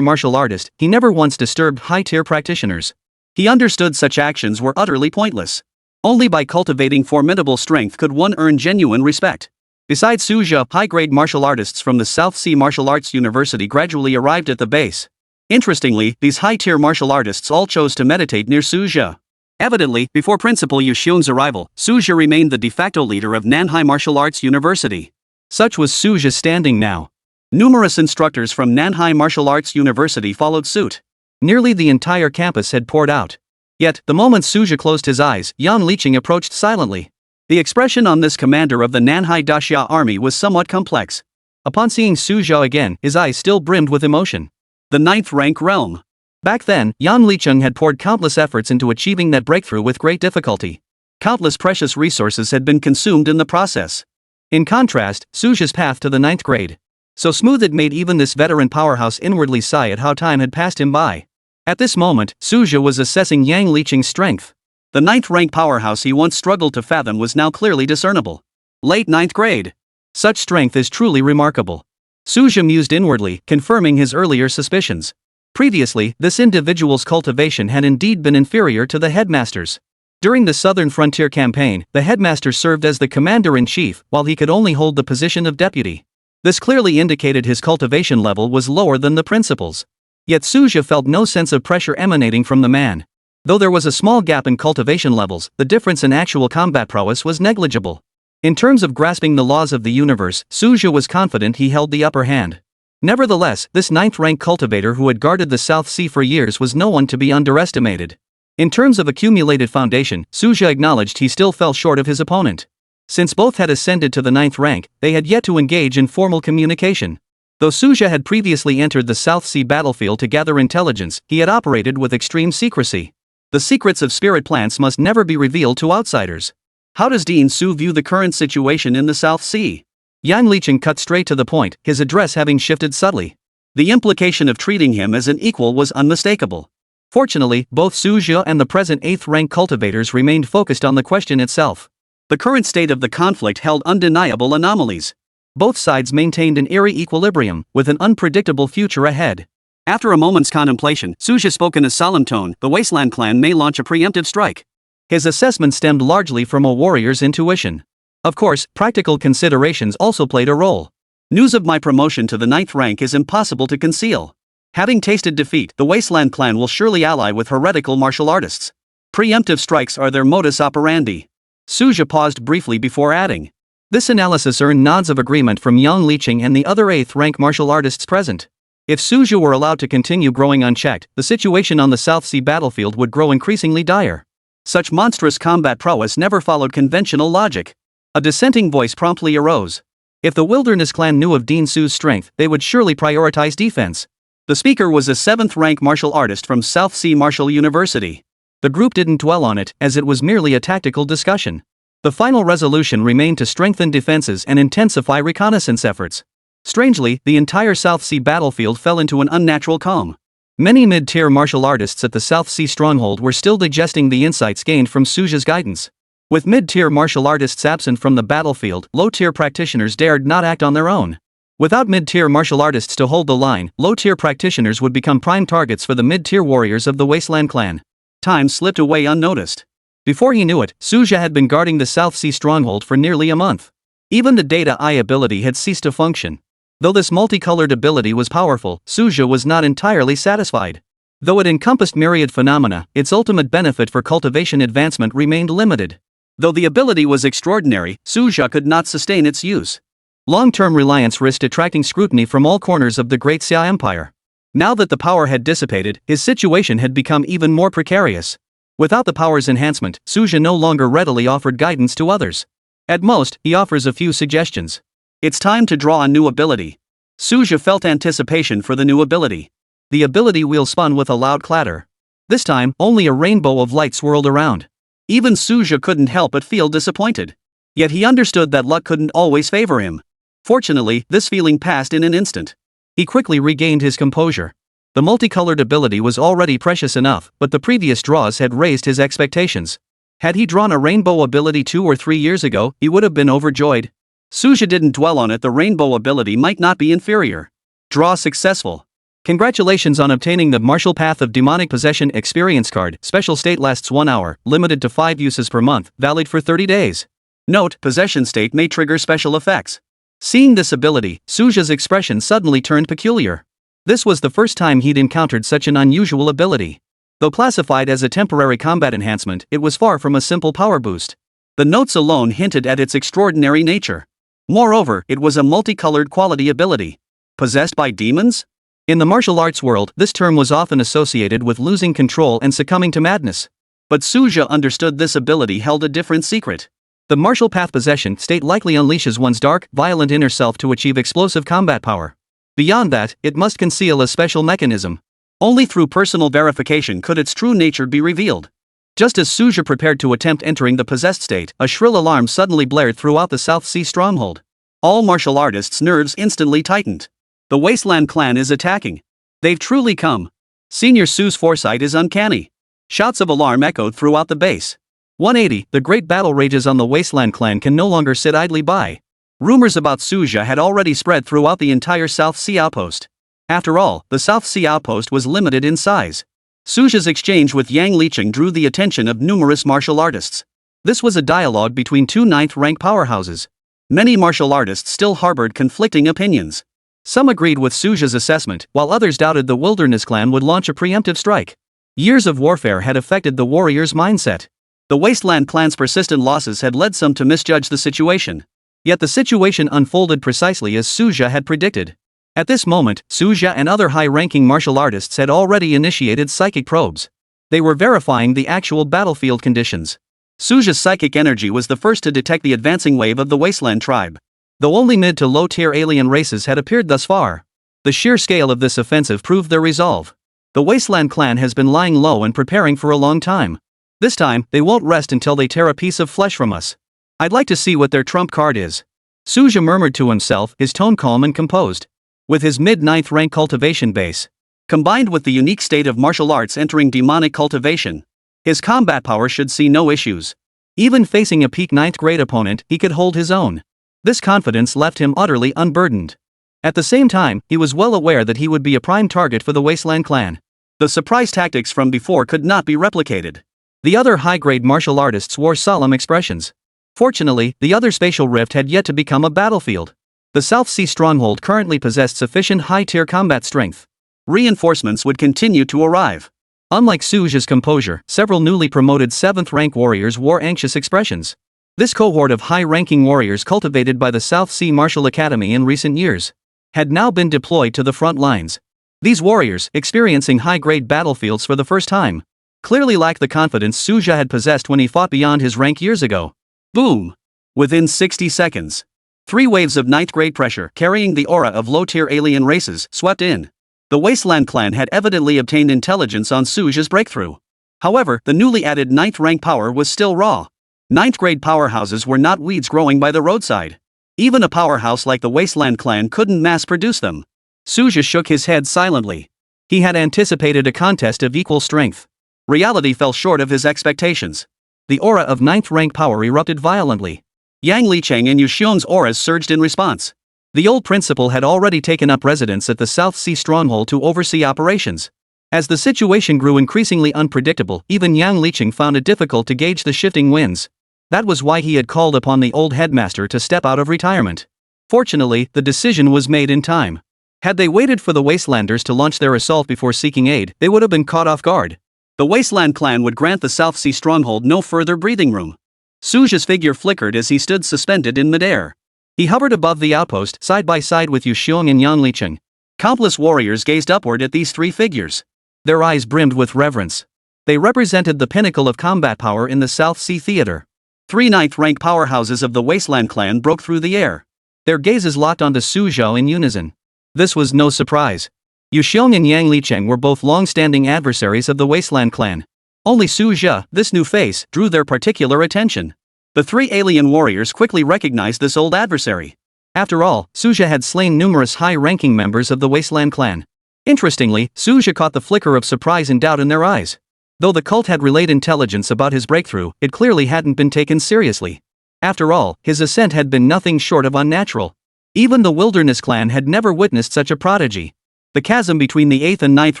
martial artist, he never once disturbed high-tier practitioners. He understood such actions were utterly pointless. Only by cultivating formidable strength could one earn genuine respect. Besides Su Jia, high-grade martial artists from the South Sea Martial Arts University gradually arrived at the base. Interestingly, these high-tier martial artists all chose to meditate near Su Jia. Evidently, before Principal Yu Xiong's arrival, Su Jia remained the de facto leader of Nanhai Martial Arts University. Such was Su Jia's standing now. Numerous instructors from Nanhai Martial Arts University followed suit. Nearly the entire campus had poured out. Yet, the moment Su Jia closed his eyes, Yan Liqing approached silently. The expression on this commander of the Nanhai Daxia army was somewhat complex. Upon seeing Su Jia again, his eyes still brimmed with emotion. The 9th rank realm. Back then, Yan Liqing had poured countless efforts into achieving that breakthrough with great difficulty. Countless precious resources had been consumed in the process. In contrast, Su Jia's path to the 9th grade. So smooth it made even this veteran powerhouse inwardly sigh at how time had passed him by. At this moment, Su Jia was assessing Yang Liqing's strength. The 9th rank powerhouse he once struggled to fathom was now clearly discernible. Late 9th grade. Such strength is truly remarkable. Su Jia mused inwardly, confirming his earlier suspicions. Previously, this individual's cultivation had indeed been inferior to the headmaster's. During the Southern Frontier campaign, the headmaster served as the commander-in-chief, while he could only hold the position of deputy. This clearly indicated his cultivation level was lower than the principal's. Yet Su Jia felt no sense of pressure emanating from the man. Though there was a small gap in cultivation levels, the difference in actual combat prowess was negligible. In terms of grasping the laws of the universe, Su Jia was confident he held the upper hand. Nevertheless, this 9th rank cultivator who had guarded the South Sea for years was no one to be underestimated. In terms of accumulated foundation, Su Jia acknowledged he still fell short of his opponent. Since both had ascended to the 9th rank, they had yet to engage in formal communication. Though Su Jia had previously entered the South Sea battlefield to gather intelligence, he had operated with extreme secrecy. The secrets of spirit plants must never be revealed to outsiders. How does Dean Su view the current situation in the South Sea? Yang Liqing cut straight to the point, his address having shifted subtly. The implication of treating him as an equal was unmistakable. Fortunately, both Su Jia and the present 8th rank cultivators remained focused on the question itself. The current state of the conflict held undeniable anomalies. Both sides maintained an eerie equilibrium, with an unpredictable future ahead. After a moment's contemplation, Su Jia spoke in a solemn tone, the Wasteland clan may launch a preemptive strike. His assessment stemmed largely from a warrior's intuition. Of course, practical considerations also played a role. News of my promotion to the 9th rank is impossible to conceal. Having tasted defeat, the Wasteland clan will surely ally with heretical martial artists. Preemptive strikes are their modus operandi. Suja paused briefly before adding. This analysis earned nods of agreement from Yang Liqing and the other 8th rank martial artists present. If Suja were allowed to continue growing unchecked, the situation on the South Sea battlefield would grow increasingly dire. Such monstrous combat prowess never followed conventional logic. A dissenting voice promptly arose. If the Wilderness clan knew of Dean Su's strength, they would surely prioritize defense. The speaker was a 7th rank martial artist from South Sea Martial University. The group didn't dwell on it, as it was merely a tactical discussion. The final resolution remained to strengthen defenses and intensify reconnaissance efforts. Strangely, the entire South Sea battlefield fell into an unnatural calm. Many mid-tier martial artists at the South Sea stronghold were still digesting the insights gained from Suja's guidance. With mid-tier martial artists absent from the battlefield, low-tier practitioners dared not act on their own. Without mid-tier martial artists to hold the line, low-tier practitioners would become prime targets for the mid-tier warriors of the Wasteland clan. Time slipped away unnoticed. Before he knew it, Suja had been guarding the South Sea stronghold for nearly a month. Even the Data Eye ability had ceased to function. Though this multicolored ability was powerful, Suja was not entirely satisfied. Though it encompassed myriad phenomena, its ultimate benefit for cultivation advancement remained limited. Though the ability was extraordinary, Suja could not sustain its use. Long-term reliance risked attracting scrutiny from all corners of the Great Xia Empire. Now that the power had dissipated, his situation had become even more precarious. Without the power's enhancement, Suja no longer readily offered guidance to others. At most, he offers a few suggestions. It's time to draw a new ability. Suja felt anticipation for the new ability. The ability wheel spun with a loud clatter. This time, only a rainbow of light swirled around. Even Suja couldn't help but feel disappointed. Yet he understood that luck couldn't always favor him. Fortunately, this feeling passed in an instant. He quickly regained his composure. The multicolored ability was already precious enough, but the previous draws had raised his expectations. Had he drawn a rainbow ability 2 or 3 years ago, he would have been overjoyed. Suja didn't dwell on it. The rainbow ability might not be inferior. Draw successful. Congratulations on obtaining the Martial Path of Demonic Possession experience card. Special state lasts 1 hour, limited to 5 uses per month, valid for 30 days. Note, possession state may trigger special effects. Seeing this ability, Suja's expression suddenly turned peculiar. This was the first time he'd encountered such an unusual ability. Though classified as a temporary combat enhancement, it was far from a simple power boost. The notes alone hinted at its extraordinary nature. Moreover, it was a multicolored quality ability. Possessed by demons? In the martial arts world, this term was often associated with losing control and succumbing to madness. But Suja understood this ability held a different secret. The martial path possession state likely unleashes one's dark, violent inner self to achieve explosive combat power. Beyond that, it must conceal a special mechanism. Only through personal verification could its true nature be revealed. Just as Suja prepared to attempt entering the possessed state, a shrill alarm suddenly blared throughout the South Sea stronghold. All martial artists' nerves instantly tightened. The Wasteland clan is attacking. They've truly come. Senior Su's foresight is uncanny. Shouts of alarm echoed throughout the base. 180, the great battle rages on the Wasteland clan can no longer sit idly by. Rumors about Suja had already spread throughout the entire South Sea outpost. After all, the South Sea outpost was limited in size. Suja's exchange with Yang Liqing drew the attention of numerous martial artists. This was a dialogue between 2 9th-rank powerhouses. Many martial artists still harbored conflicting opinions. Some agreed with Suja's assessment, while others doubted the Wilderness clan would launch a preemptive strike. Years of warfare had affected the warrior's mindset. The Wasteland clan's persistent losses had led some to misjudge the situation. Yet the situation unfolded precisely as Suja had predicted. At this moment, Suja and other high-ranking martial artists had already initiated psychic probes. They were verifying the actual battlefield conditions. Suja's psychic energy was the first to detect the advancing wave of the Wasteland tribe. Though only mid to low-tier alien races had appeared thus far, the sheer scale of this offensive proved their resolve. The Wasteland clan has been lying low and preparing for a long time. This time, they won't rest until they tear a piece of flesh from us. I'd like to see what their trump card is. Suja murmured to himself, his tone calm and composed. With his mid-9th rank cultivation base, combined with the unique state of martial arts entering demonic cultivation, his combat power should see no issues. Even facing a peak 9th grade opponent, he could hold his own. This confidence left him utterly unburdened. At the same time, he was well aware that he would be a prime target for the Wasteland clan. The surprise tactics from before could not be replicated. The other high-grade martial artists wore solemn expressions. Fortunately, the other spatial rift had yet to become a battlefield. The South Sea stronghold currently possessed sufficient high-tier combat strength. Reinforcements would continue to arrive. Unlike Suja's composure, several newly promoted 7th rank warriors wore anxious expressions. This cohort of high-ranking warriors cultivated by the South Sea Martial Academy in recent years had now been deployed to the front lines. These warriors, experiencing high-grade battlefields for the first time, clearly lacked the confidence Suja had possessed when he fought beyond his rank years ago. Boom! Within 60 seconds, 3 waves of 9th grade pressure carrying the aura of low-tier alien races swept in. The Wasteland clan had evidently obtained intelligence on Suja's breakthrough. However, the newly added 9th rank power was still raw. 9th grade powerhouses were not weeds growing by the roadside. Even a powerhouse like the Wasteland clan couldn't mass-produce them. Suja shook his head silently. He had anticipated a contest of equal strength. Reality fell short of his expectations. The aura of 9th rank power erupted violently. Yang Licheng and Yuxiong's auras surged in response. The old principal had already taken up residence at the South Sea stronghold to oversee operations. As the situation grew increasingly unpredictable, even Yang Licheng found it difficult to gauge the shifting winds. That was why he had called upon the old headmaster to step out of retirement. Fortunately, the decision was made in time. Had they waited for the Wastelanders to launch their assault before seeking aid, they would have been caught off guard. The Wasteland clan would grant the South Sea stronghold no further breathing room. Suja's figure flickered as he stood suspended in midair. He hovered above the outpost, side by side with Yuxiong and Yang Licheng. Countless warriors gazed upward at these 3 figures. Their eyes brimmed with reverence. They represented the pinnacle of combat power in the South Sea theater. 3 9th rank powerhouses of the Wasteland clan broke through the air. Their gazes locked onto Suja in unison. This was no surprise. Yuxiong and Yang Licheng were both long-standing adversaries of the Wasteland clan. Only Suja, this new face, drew their particular attention. The 3 alien warriors quickly recognized this old adversary. After all, Suja had slain numerous high-ranking members of the Wasteland clan. Interestingly, Suja caught the flicker of surprise and doubt in their eyes. Though the cult had relayed intelligence about his breakthrough, it clearly hadn't been taken seriously. After all, his ascent had been nothing short of unnatural. Even the Wilderness clan had never witnessed such a prodigy. The chasm between the 8th and 9th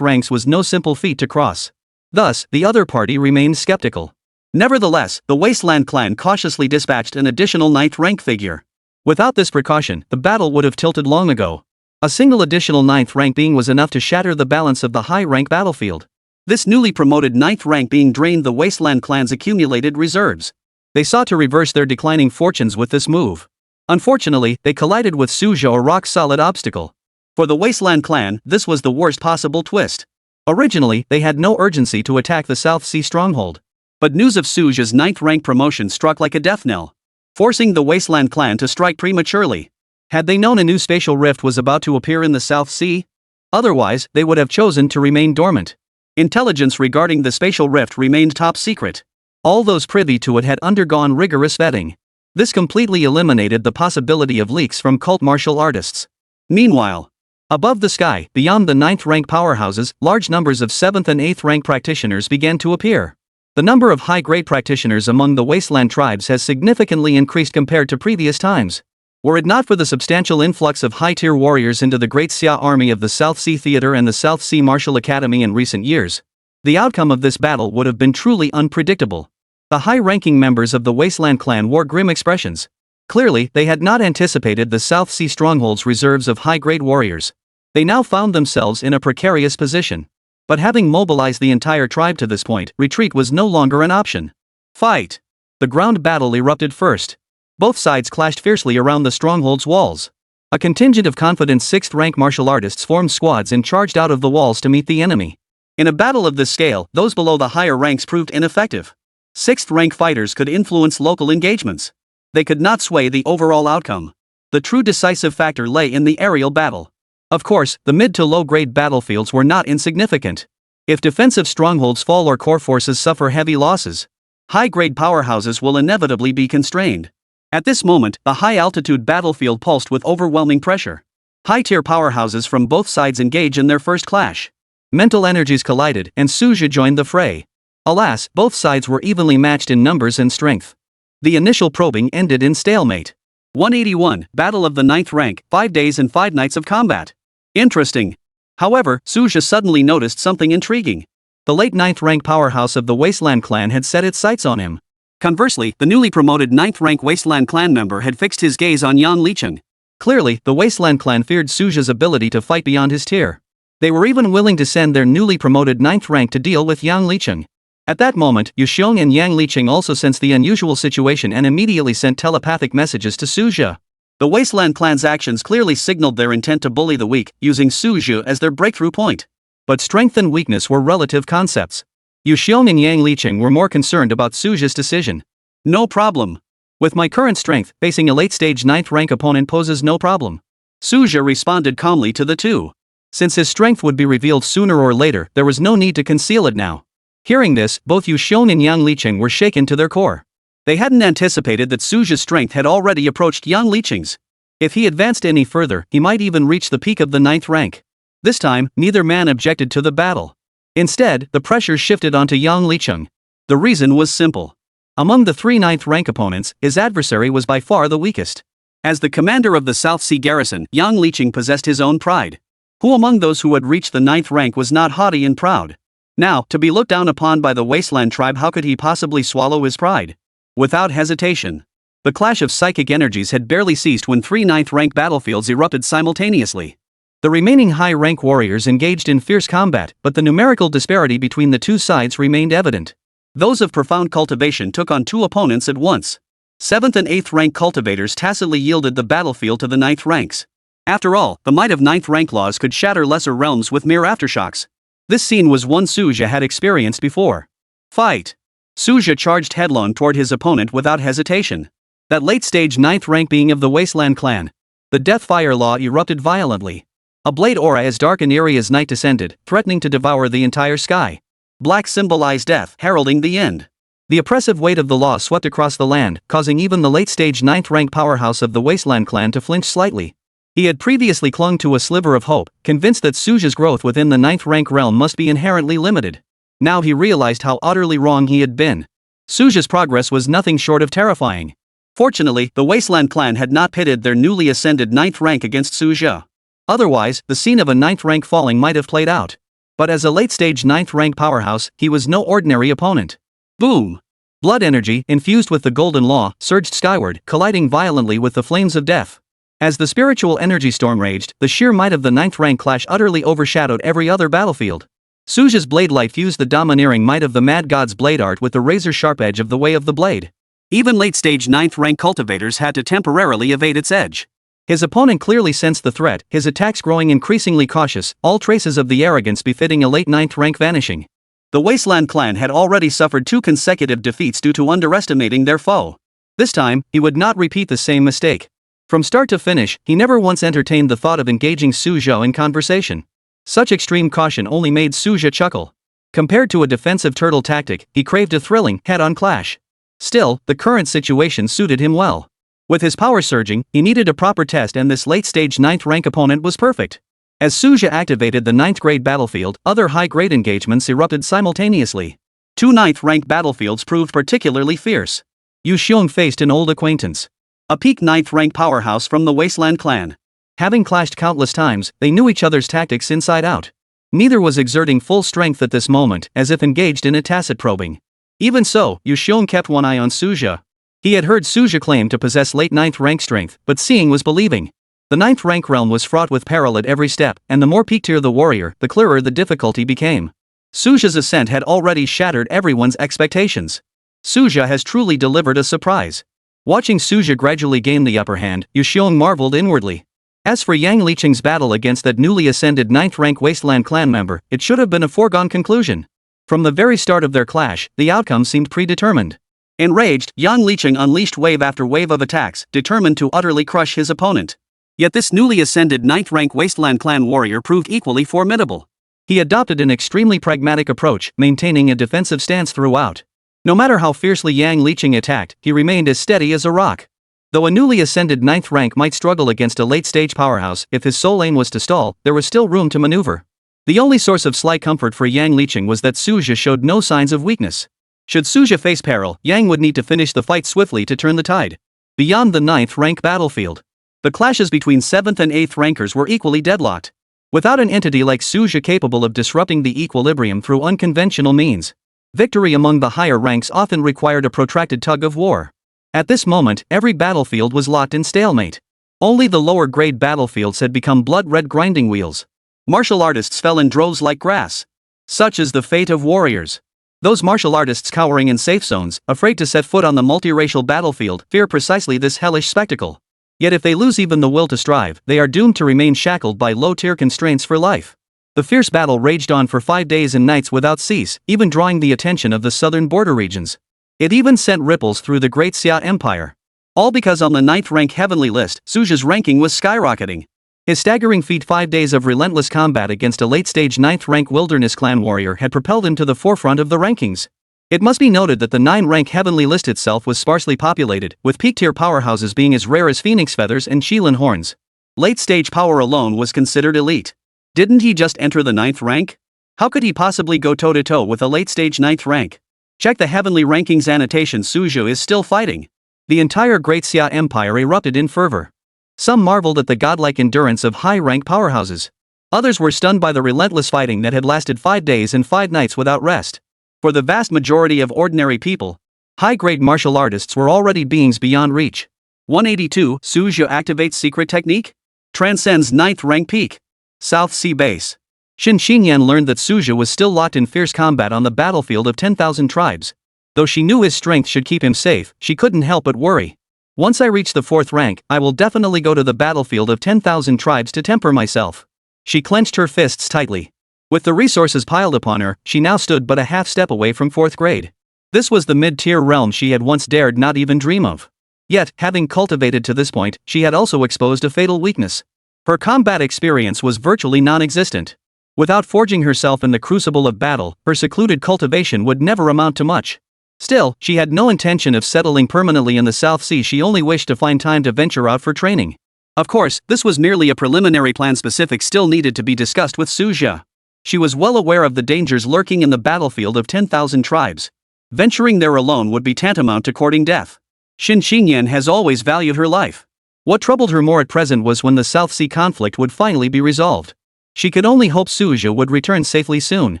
ranks was no simple feat to cross. Thus, the other party remained skeptical. Nevertheless, the Wasteland clan cautiously dispatched an additional 9th rank figure. Without this precaution, the battle would have tilted long ago. A single additional 9th rank being was enough to shatter the balance of the high-rank battlefield. This newly promoted 9th rank being drained the Wasteland clan's accumulated reserves. They sought to reverse their declining fortunes with this move. Unfortunately, they collided with Suja, a rock-solid obstacle. For the Wasteland clan, this was the worst possible twist. Originally, they had no urgency to attack the South Sea stronghold. But news of Suja's 9th rank promotion struck like a death knell, forcing the Wasteland clan to strike prematurely. Had they known a new spatial rift was about to appear in the South Sea? Otherwise, they would have chosen to remain dormant. Intelligence regarding the spatial rift remained top secret. All those privy to it had undergone rigorous vetting. This completely eliminated the possibility of leaks from cult martial artists. Meanwhile, above the sky, beyond the 9th rank powerhouses, large numbers of 7th and 8th rank practitioners began to appear. The number of high-grade practitioners among the Wasteland tribes has significantly increased compared to previous times. Were it not for the substantial influx of high-tier warriors into the Great Xia Army of the South Sea Theater and the South Sea Martial Academy in recent years, the outcome of this battle would have been truly unpredictable. The high-ranking members of the Wasteland clan wore grim expressions. Clearly, they had not anticipated the South Sea stronghold's reserves of high-grade warriors. They now found themselves in a precarious position. But having mobilized the entire tribe to this point, retreat was no longer an option. Fight! The ground battle erupted first. Both sides clashed fiercely around the stronghold's walls. A contingent of confident 6th rank martial artists formed squads and charged out of the walls to meet the enemy. In a battle of this scale, those below the higher ranks proved ineffective. 6th rank fighters could influence local engagements. They could not sway the overall outcome. The true decisive factor lay in the aerial battle. Of course, the mid to low grade battlefields were not insignificant. If defensive strongholds fall or core forces suffer heavy losses, high grade powerhouses will inevitably be constrained. At this moment, the high altitude battlefield pulsed with overwhelming pressure. High tier powerhouses from both sides engage in their first clash. Mental energies collided, and Suja joined the fray. Alas, both sides were evenly matched in numbers and strength. The initial probing ended in stalemate. 181, Battle of the 9th rank, 5 days and 5 nights of combat. Interesting. However, Suja suddenly noticed something intriguing. The late 9th rank powerhouse of the Wasteland clan had set its sights on him. Conversely, the newly promoted 9th rank Wasteland clan member had fixed his gaze on Yan Licheng. Clearly, the Wasteland clan feared Suja's ability to fight beyond his tier. They were even willing to send their newly promoted 9th rank to deal with Yang Licheng. At that moment, Yuxiong and Yang Licheng also sensed the unusual situation and immediately sent telepathic messages to Suja. The Wasteland clan's actions clearly signaled their intent to bully the weak, using Suja as their breakthrough point. But strength and weakness were relative concepts. Yuxiong and Yang Licheng were more concerned about Suja's decision. No problem. With my current strength, facing a late-stage 9th rank opponent poses no problem. Suja responded calmly to the two. Since his strength would be revealed sooner or later, there was no need to conceal it now. Hearing this, both Yuxiong and Yang Licheng were shaken to their core. They hadn't anticipated that Suja's strength had already approached Yang Licheng's. If he advanced any further, he might even reach the peak of the 9th rank. This time, neither man objected to the battle. Instead, the pressure shifted onto Yang Licheng. The reason was simple. Among the 3 9th rank opponents, his adversary was by far the weakest. As the commander of the South Sea garrison, Yang Licheng possessed his own pride. Who among those who had reached the 9th rank was not haughty and proud? Now, to be looked down upon by the Wasteland tribe, how could he possibly swallow his pride? Without hesitation. The clash of psychic energies had barely ceased when 3 9th rank battlefields erupted simultaneously. The remaining high-rank warriors engaged in fierce combat, but the numerical disparity between the two sides remained evident. Those of profound cultivation took on 2 opponents at once. 7th and 8th rank cultivators tacitly yielded the battlefield to the 9th ranks. After all, the might of 9th rank laws could shatter lesser realms with mere aftershocks. This scene was one Suja had experienced before. Fight! Suja charged headlong toward his opponent without hesitation. That late-stage 9th rank being of the Wasteland clan. The Deathfire law erupted violently. A blade aura as dark and eerie as night descended, threatening to devour the entire sky. Black symbolized death, heralding the end. The oppressive weight of the law swept across the land, causing even the late-stage 9th rank powerhouse of the Wasteland clan to flinch slightly. He had previously clung to a sliver of hope, convinced that Suja's growth within the 9th rank realm must be inherently limited. Now he realized how utterly wrong he had been. Suja's progress was nothing short of terrifying. Fortunately, the Wasteland clan had not pitted their newly ascended 9th rank against Suja. Otherwise, the scene of a 9th rank falling might have played out. But as a late-stage 9th rank powerhouse, he was no ordinary opponent. Boom! Blood energy, infused with the golden law, surged skyward, colliding violently with the flames of death. As the spiritual energy storm raged, the sheer might of the 9th rank clash utterly overshadowed every other battlefield. Suja's blade light fused the domineering might of the mad god's blade art with the razor-sharp edge of the way of the blade. Even late-stage 9th rank cultivators had to temporarily evade its edge. His opponent clearly sensed the threat, his attacks growing increasingly cautious, all traces of the arrogance befitting a late 9th rank vanishing. The Wasteland clan had already suffered 2 consecutive defeats due to underestimating their foe. This time, he would not repeat the same mistake. From start to finish, he never once entertained the thought of engaging Suja in conversation. Such extreme caution only made Suja chuckle. Compared to a defensive turtle tactic, he craved a thrilling, head-on clash. Still, the current situation suited him well. With his power surging, he needed a proper test, and this late-stage 9th rank opponent was perfect. As Suja activated the 9th grade battlefield, other high-grade engagements erupted simultaneously. 2 9th rank battlefields proved particularly fierce. Yuxiong faced an old acquaintance. A peak 9th rank powerhouse from the Wasteland clan. Having clashed countless times, they knew each other's tactics inside out. Neither was exerting full strength at this moment, as if engaged in a tacit probing. Even so, Yuxiong kept one eye on Suja. He had heard Suja claim to possess late 9th rank strength, but seeing was believing. The 9th rank realm was fraught with peril at every step, and the more peak-tier the warrior, the clearer the difficulty became. Suja's ascent had already shattered everyone's expectations. Suja has truly delivered a surprise. Watching Suja gradually gain the upper hand, Yuxiong marveled inwardly. As for Yang Licheng's battle against that newly ascended 9th rank Wasteland clan member, it should have been a foregone conclusion. From the very start of their clash, the outcome seemed predetermined. Enraged, Yang Licheng unleashed wave after wave of attacks, determined to utterly crush his opponent. Yet this newly ascended 9th rank Wasteland clan warrior proved equally formidable. He adopted an extremely pragmatic approach, maintaining a defensive stance throughout. No matter how fiercely Yang Licheng attacked, he remained as steady as a rock. Though a newly ascended 9th rank might struggle against a late-stage powerhouse, if his sole aim was to stall, there was still room to maneuver. The only source of slight comfort for Yang Licheng was that Suja showed no signs of weakness. Should Suja face peril, Yang would need to finish the fight swiftly to turn the tide. Beyond the 9th rank battlefield, the clashes between 7th and 8th rankers were equally deadlocked. Without an entity like Suja capable of disrupting the equilibrium through unconventional means, victory among the higher ranks often required a protracted tug of war. At this moment, every battlefield was locked in stalemate. Only the lower-grade battlefields had become blood-red grinding wheels. Martial artists fell in droves like grass. Such is the fate of warriors. Those martial artists cowering in safe zones, afraid to set foot on the multiracial battlefield, fear precisely this hellish spectacle. Yet if they lose even the will to strive, they are doomed to remain shackled by low-tier constraints for life. The fierce battle raged on for 5 days and nights without cease, even drawing the attention of the southern border regions. It even sent ripples through the Great Xia Empire. All because on the 9th rank heavenly list, Suja's ranking was skyrocketing. His staggering feat 5 days of relentless combat against a late-stage 9th rank wilderness clan warrior had propelled him to the forefront of the rankings. It must be noted that the 9-rank heavenly list itself was sparsely populated, with peak-tier powerhouses being as rare as phoenix feathers and Shilin horns. Late-stage power alone was considered elite. Didn't he just enter the 9th rank? How could he possibly go toe-to-toe with a late-stage 9th rank? Check the heavenly rankings annotation. Suju is still fighting. The entire Great Xia Empire erupted in fervor. Some marveled at the godlike endurance of high-rank powerhouses. Others were stunned by the relentless fighting that had lasted 5 days and 5 nights without rest. For the vast majority of ordinary people, high-grade martial artists were already beings beyond reach. 182. Suju activates secret technique? Transcends 9th rank peak. South Sea Base. Shin Xinyan learned that Suju was still locked in fierce combat on the battlefield of 10,000 tribes. Though she knew his strength should keep him safe, she couldn't help but worry. Once I reach the 4th rank, I will definitely go to the battlefield of 10,000 tribes to temper myself. She clenched her fists tightly. With the resources piled upon her, she now stood but a half step away from 4th grade. This was the mid-tier realm she had once dared not even dream of. Yet, having cultivated to this point, she had also exposed a fatal weakness. Her combat experience was virtually non-existent. Without forging herself in the crucible of battle, her secluded cultivation would never amount to much. Still, she had no intention of settling permanently in the South Sea. She only wished to find time to venture out for training. Of course, this was merely a preliminary plan. Specifics still needed to be discussed with Suja. She was well aware of the dangers lurking in the battlefield of 10,000 tribes. Venturing there alone would be tantamount to courting death. Shin Xinyan has always valued her life. What troubled her more at present was when the South Sea conflict would finally be resolved. She could only hope Suja would return safely soon.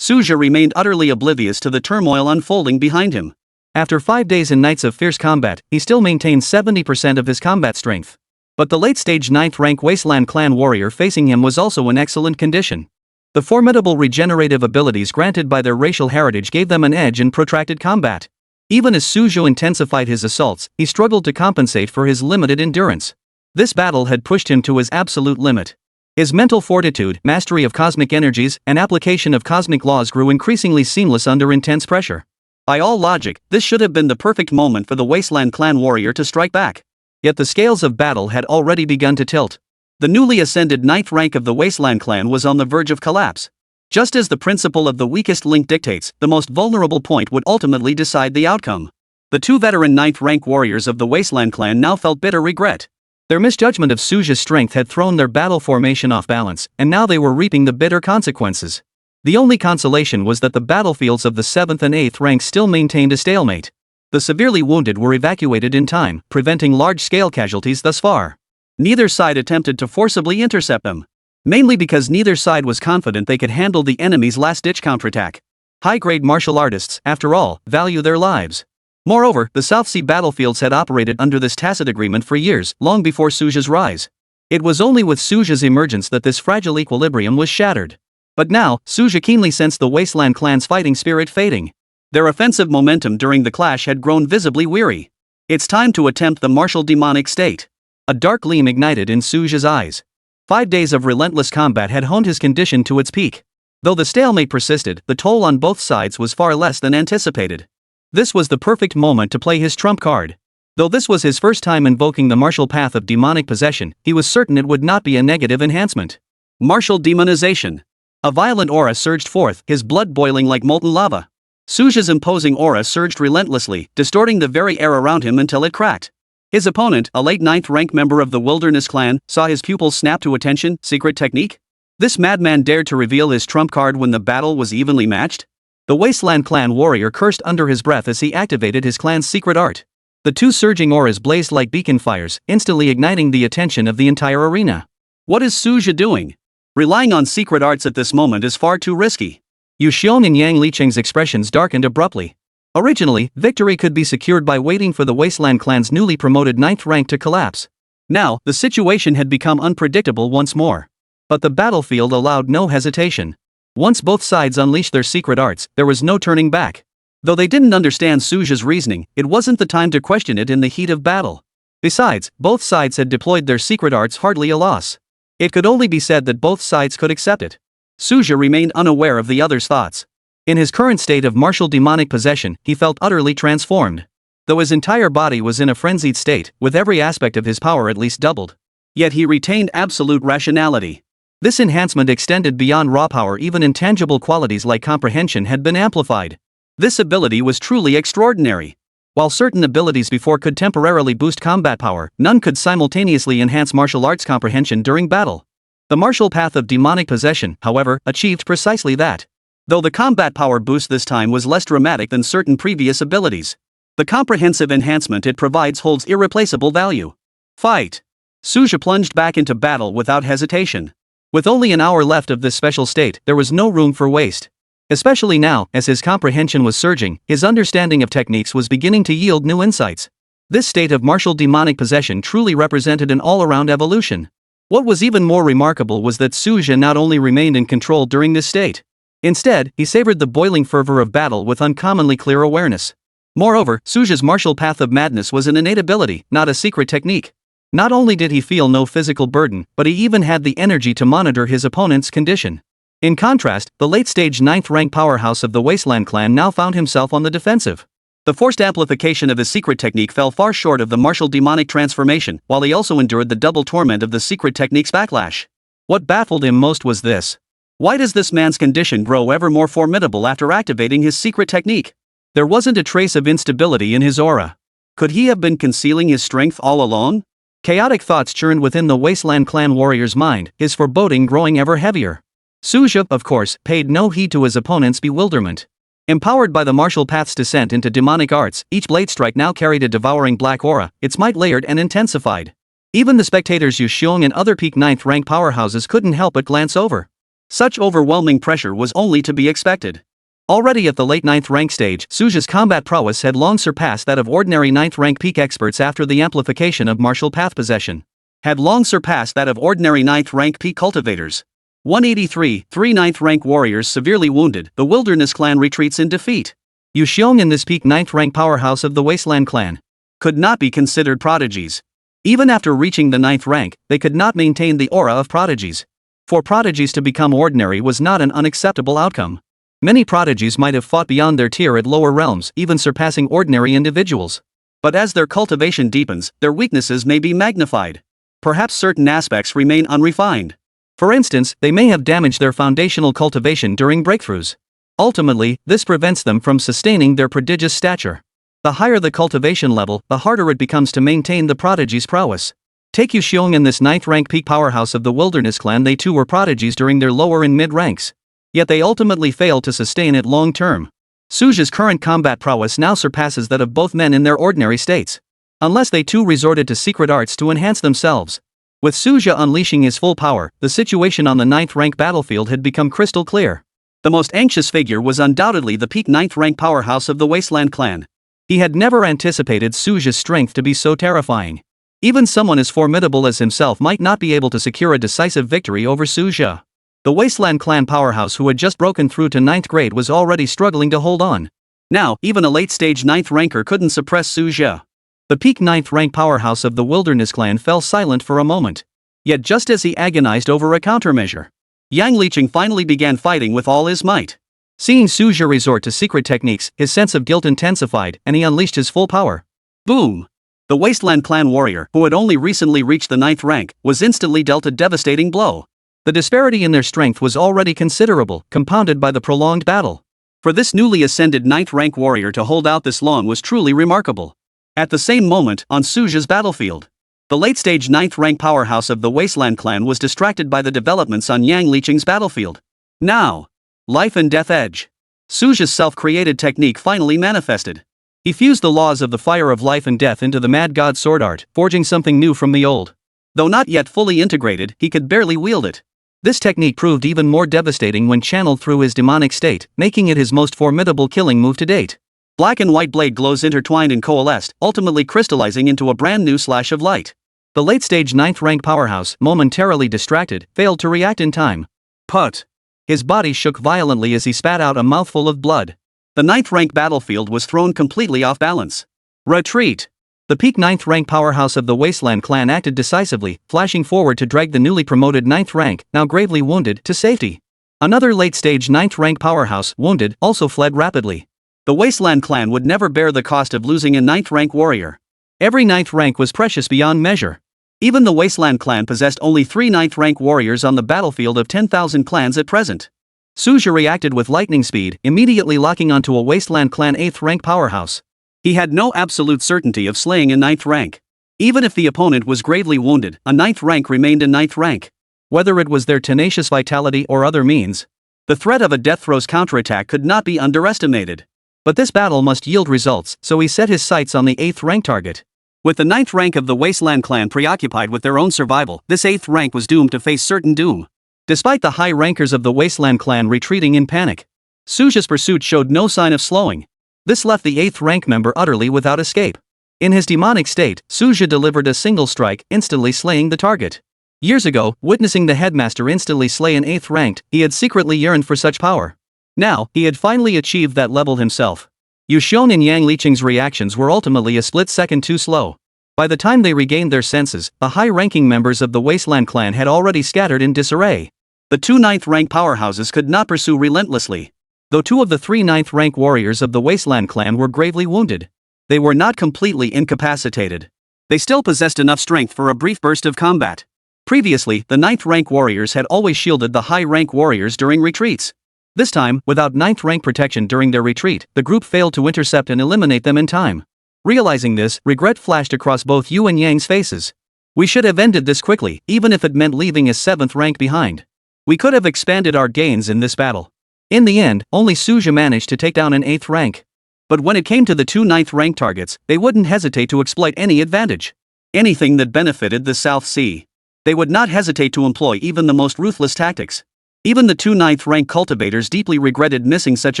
Suja remained utterly oblivious to the turmoil unfolding behind him. After 5 days and nights of fierce combat, he still maintained 70% of his combat strength. But the late-stage 9th rank wasteland clan warrior facing him was also in excellent condition. The formidable regenerative abilities granted by their racial heritage gave them an edge in protracted combat. Even as Suju intensified his assaults, he struggled to compensate for his limited endurance. This battle had pushed him to his absolute limit. His mental fortitude, mastery of cosmic energies, and application of cosmic laws grew increasingly seamless under intense pressure. By all logic, this should have been the perfect moment for the Wasteland clan warrior to strike back. Yet the scales of battle had already begun to tilt. The newly ascended 9th rank of the Wasteland clan was on the verge of collapse. Just as the principle of the weakest link dictates, the most vulnerable point would ultimately decide the outcome. The 2 veteran 9th rank warriors of the Wasteland clan now felt bitter regret. Their misjudgment of Suja's strength had thrown their battle formation off balance, and now they were reaping the bitter consequences. The only consolation was that the battlefields of the 7th and 8th ranks still maintained a stalemate. The severely wounded were evacuated in time, preventing large-scale casualties thus far. Neither side attempted to forcibly intercept them. Mainly because neither side was confident they could handle the enemy's last-ditch counterattack. High-grade martial artists, after all, value their lives. Moreover, the South Sea battlefields had operated under this tacit agreement for years, long before Suja's rise. It was only with Suja's emergence that this fragile equilibrium was shattered. But now, Suja keenly sensed the Wasteland clan's fighting spirit fading. Their offensive momentum during the clash had grown visibly weary. It's time to attempt the martial demonic state. A dark gleam ignited in Suja's eyes. 5 days of relentless combat had honed his condition to its peak. Though the stalemate persisted, the toll on both sides was far less than anticipated. This was the perfect moment to play his trump card. Though this was his first time invoking the martial path of demonic possession, he was certain it would not be a negative enhancement. Martial demonization. A violent aura surged forth, his blood boiling like molten lava. Suja's imposing aura surged relentlessly, distorting the very air around him until it cracked. His opponent, a late 9th rank member of the Wilderness clan, saw his pupils snap to attention. Secret technique? This madman dared to reveal his trump card when the battle was evenly matched? The Wasteland clan warrior cursed under his breath as he activated his clan's secret art. The 2 surging auras blazed like beacon fires, instantly igniting the attention of the entire arena. What is Suja doing? Relying on secret arts at this moment is far too risky. Yu Xiong and Yang Licheng's expressions darkened abruptly. Originally, victory could be secured by waiting for the Wasteland clan's newly promoted 9th rank to collapse. Now, the situation had become unpredictable once more. But the battlefield allowed no hesitation. Once both sides unleashed their secret arts, there was no turning back. Though they didn't understand Suja's reasoning, it wasn't the time to question it in the heat of battle. Besides, both sides had deployed their secret arts, hardly a loss. It could only be said that both sides could accept it. Suja remained unaware of the other's thoughts. In his current state of martial demonic possession, he felt utterly transformed. Though his entire body was in a frenzied state, with every aspect of his power at least doubled. Yet he retained absolute rationality. This enhancement extended beyond raw power. Even intangible qualities like comprehension had been amplified. This ability was truly extraordinary. While certain abilities before could temporarily boost combat power, none could simultaneously enhance martial arts comprehension during battle. The martial path of demonic possession, however, achieved precisely that. Though the combat power boost this time was less dramatic than certain previous abilities, the comprehensive enhancement it provides holds irreplaceable value. Fight! Suja plunged back into battle without hesitation. With only an hour left of this special state, there was no room for waste. Especially now, as his comprehension was surging, his understanding of techniques was beginning to yield new insights. This state of martial demonic possession truly represented an all-around evolution. What was even more remarkable was that Suja not only remained in control during this state. Instead, he savored the boiling fervor of battle with uncommonly clear awareness. Moreover, Suja's martial path of madness was an innate ability, not a secret technique. Not only did he feel no physical burden, but he even had the energy to monitor his opponent's condition. In contrast, the late-stage 9th rank powerhouse of the Wasteland clan now found himself on the defensive. The forced amplification of his secret technique fell far short of the martial demonic transformation, while he also endured the double torment of the secret technique's backlash. What baffled him most was this. Why does this man's condition grow ever more formidable after activating his secret technique? There wasn't a trace of instability in his aura. Could he have been concealing his strength all along? Chaotic thoughts churned within the Wasteland clan warrior's mind, his foreboding growing ever heavier. Suja, of course, paid no heed to his opponent's bewilderment. Empowered by the martial path's descent into demonic arts, each blade strike now carried a devouring black aura, its might layered and intensified. Even the spectators Yu Xiong and other peak 9th rank powerhouses couldn't help but glance over. Such overwhelming pressure was only to be expected. Already at the late 9th rank stage, Suja's combat prowess had long surpassed that of ordinary 9th rank peak experts after the amplification of martial path possession. Had long surpassed that of ordinary 9th rank peak cultivators. 183, 3 9th rank warriors severely wounded, the Wilderness clan retreats in defeat. Yu Xiong and this peak 9th rank powerhouse of the Wasteland clan could not be considered prodigies. Even after reaching the 9th rank, they could not maintain the aura of prodigies. For prodigies to become ordinary was not an unacceptable outcome. Many prodigies might have fought beyond their tier at lower realms, even surpassing ordinary individuals. But as their cultivation deepens, their weaknesses may be magnified. Perhaps certain aspects remain unrefined. For instance, they may have damaged their foundational cultivation during breakthroughs. Ultimately, this prevents them from sustaining their prodigious stature. The higher the cultivation level, the harder it becomes to maintain the prodigy's prowess. Take Yu Xiong and this 9th rank peak powerhouse of the Wilderness clan. They too were prodigies during their lower and mid ranks. Yet they ultimately failed to sustain it long term. Suja's current combat prowess now surpasses that of both men in their ordinary states. Unless they too resorted to secret arts to enhance themselves. With Suja unleashing his full power, the situation on the 9th rank battlefield had become crystal clear. The most anxious figure was undoubtedly the peak 9th rank powerhouse of the Wasteland clan. He had never anticipated Suja's strength to be so terrifying. Even someone as formidable as himself might not be able to secure a decisive victory over Suja. The Wasteland clan powerhouse who had just broken through to 9th grade was already struggling to hold on. Now, even a late-stage 9th ranker couldn't suppress Suja. The peak 9th rank powerhouse of the Wilderness clan fell silent for a moment. Yet just as he agonized over a countermeasure, Yang Liqing finally began fighting with all his might. Seeing Suja resort to secret techniques, his sense of guilt intensified, and he unleashed his full power. Boom! The Wasteland clan warrior, who had only recently reached the 9th rank, was instantly dealt a devastating blow. The disparity in their strength was already considerable, compounded by the prolonged battle. For this newly ascended 9th rank warrior to hold out this long was truly remarkable. At the same moment, on Suja's battlefield, the late-stage 9th rank powerhouse of the Wasteland clan was distracted by the developments on Yang Liqing's battlefield. Now, life and death edge. Suja's self-created technique finally manifested. He fused the laws of the fire of life and death into the mad god sword art, forging something new from the old. Though not yet fully integrated, he could barely wield it. This technique proved even more devastating when channeled through his demonic state, making it his most formidable killing move to date. Black and white blade glows intertwined and coalesced, ultimately crystallizing into a brand new slash of light. The late-stage 9th rank powerhouse, momentarily distracted, failed to react in time. Put. His body shook violently as he spat out a mouthful of blood. The 9th rank battlefield was thrown completely off balance. Retreat. The peak 9th rank powerhouse of the Wasteland clan acted decisively, flashing forward to drag the newly promoted 9th rank, now gravely wounded, to safety. Another late-stage 9th rank powerhouse, wounded, also fled rapidly. The Wasteland clan would never bear the cost of losing a 9th rank warrior. Every 9th rank was precious beyond measure. Even the Wasteland clan possessed only 3 9th rank warriors on the battlefield of 10,000 clans at present. Suja reacted with lightning speed, immediately locking onto a Wasteland clan 8th rank powerhouse. He had no absolute certainty of slaying a 9th rank. Even if the opponent was gravely wounded, a 9th rank remained a 9th rank. Whether it was their tenacious vitality or other means, the threat of a death throw's counterattack could not be underestimated. But this battle must yield results, so he set his sights on the 8th rank target. With the 9th rank of the Wasteland clan preoccupied with their own survival, this 8th rank was doomed to face certain doom. Despite the high rankers of the Wasteland clan retreating in panic, Suja's pursuit showed no sign of slowing. This left the 8th rank member utterly without escape. In his demonic state, Suja delivered a single strike, instantly slaying the target. Years ago, witnessing the headmaster instantly slay an 8th ranked, he had secretly yearned for such power. Now, he had finally achieved that level himself. Yuxiong and Yang Liqing's reactions were ultimately a split second too slow. By the time they regained their senses, the high-ranking members of the Wasteland clan had already scattered in disarray. The 2 9th rank powerhouses could not pursue relentlessly. Though 2 of the 3 9th rank warriors of the Wasteland clan were gravely wounded, they were not completely incapacitated. They still possessed enough strength for a brief burst of combat. Previously, the 9th rank warriors had always shielded the high-rank warriors during retreats. This time, without 9th rank protection during their retreat, the group failed to intercept and eliminate them in time. Realizing this, regret flashed across both Yu and Yang's faces. We should have ended this quickly, even if it meant leaving a 7th rank behind. We could have expanded our gains in this battle. In the end, only Suja managed to take down an 8th rank. But when it came to the 2 9th rank targets, they wouldn't hesitate to exploit any advantage. Anything that benefited the South Sea. They would not hesitate to employ even the most ruthless tactics. Even the 2 9th rank cultivators deeply regretted missing such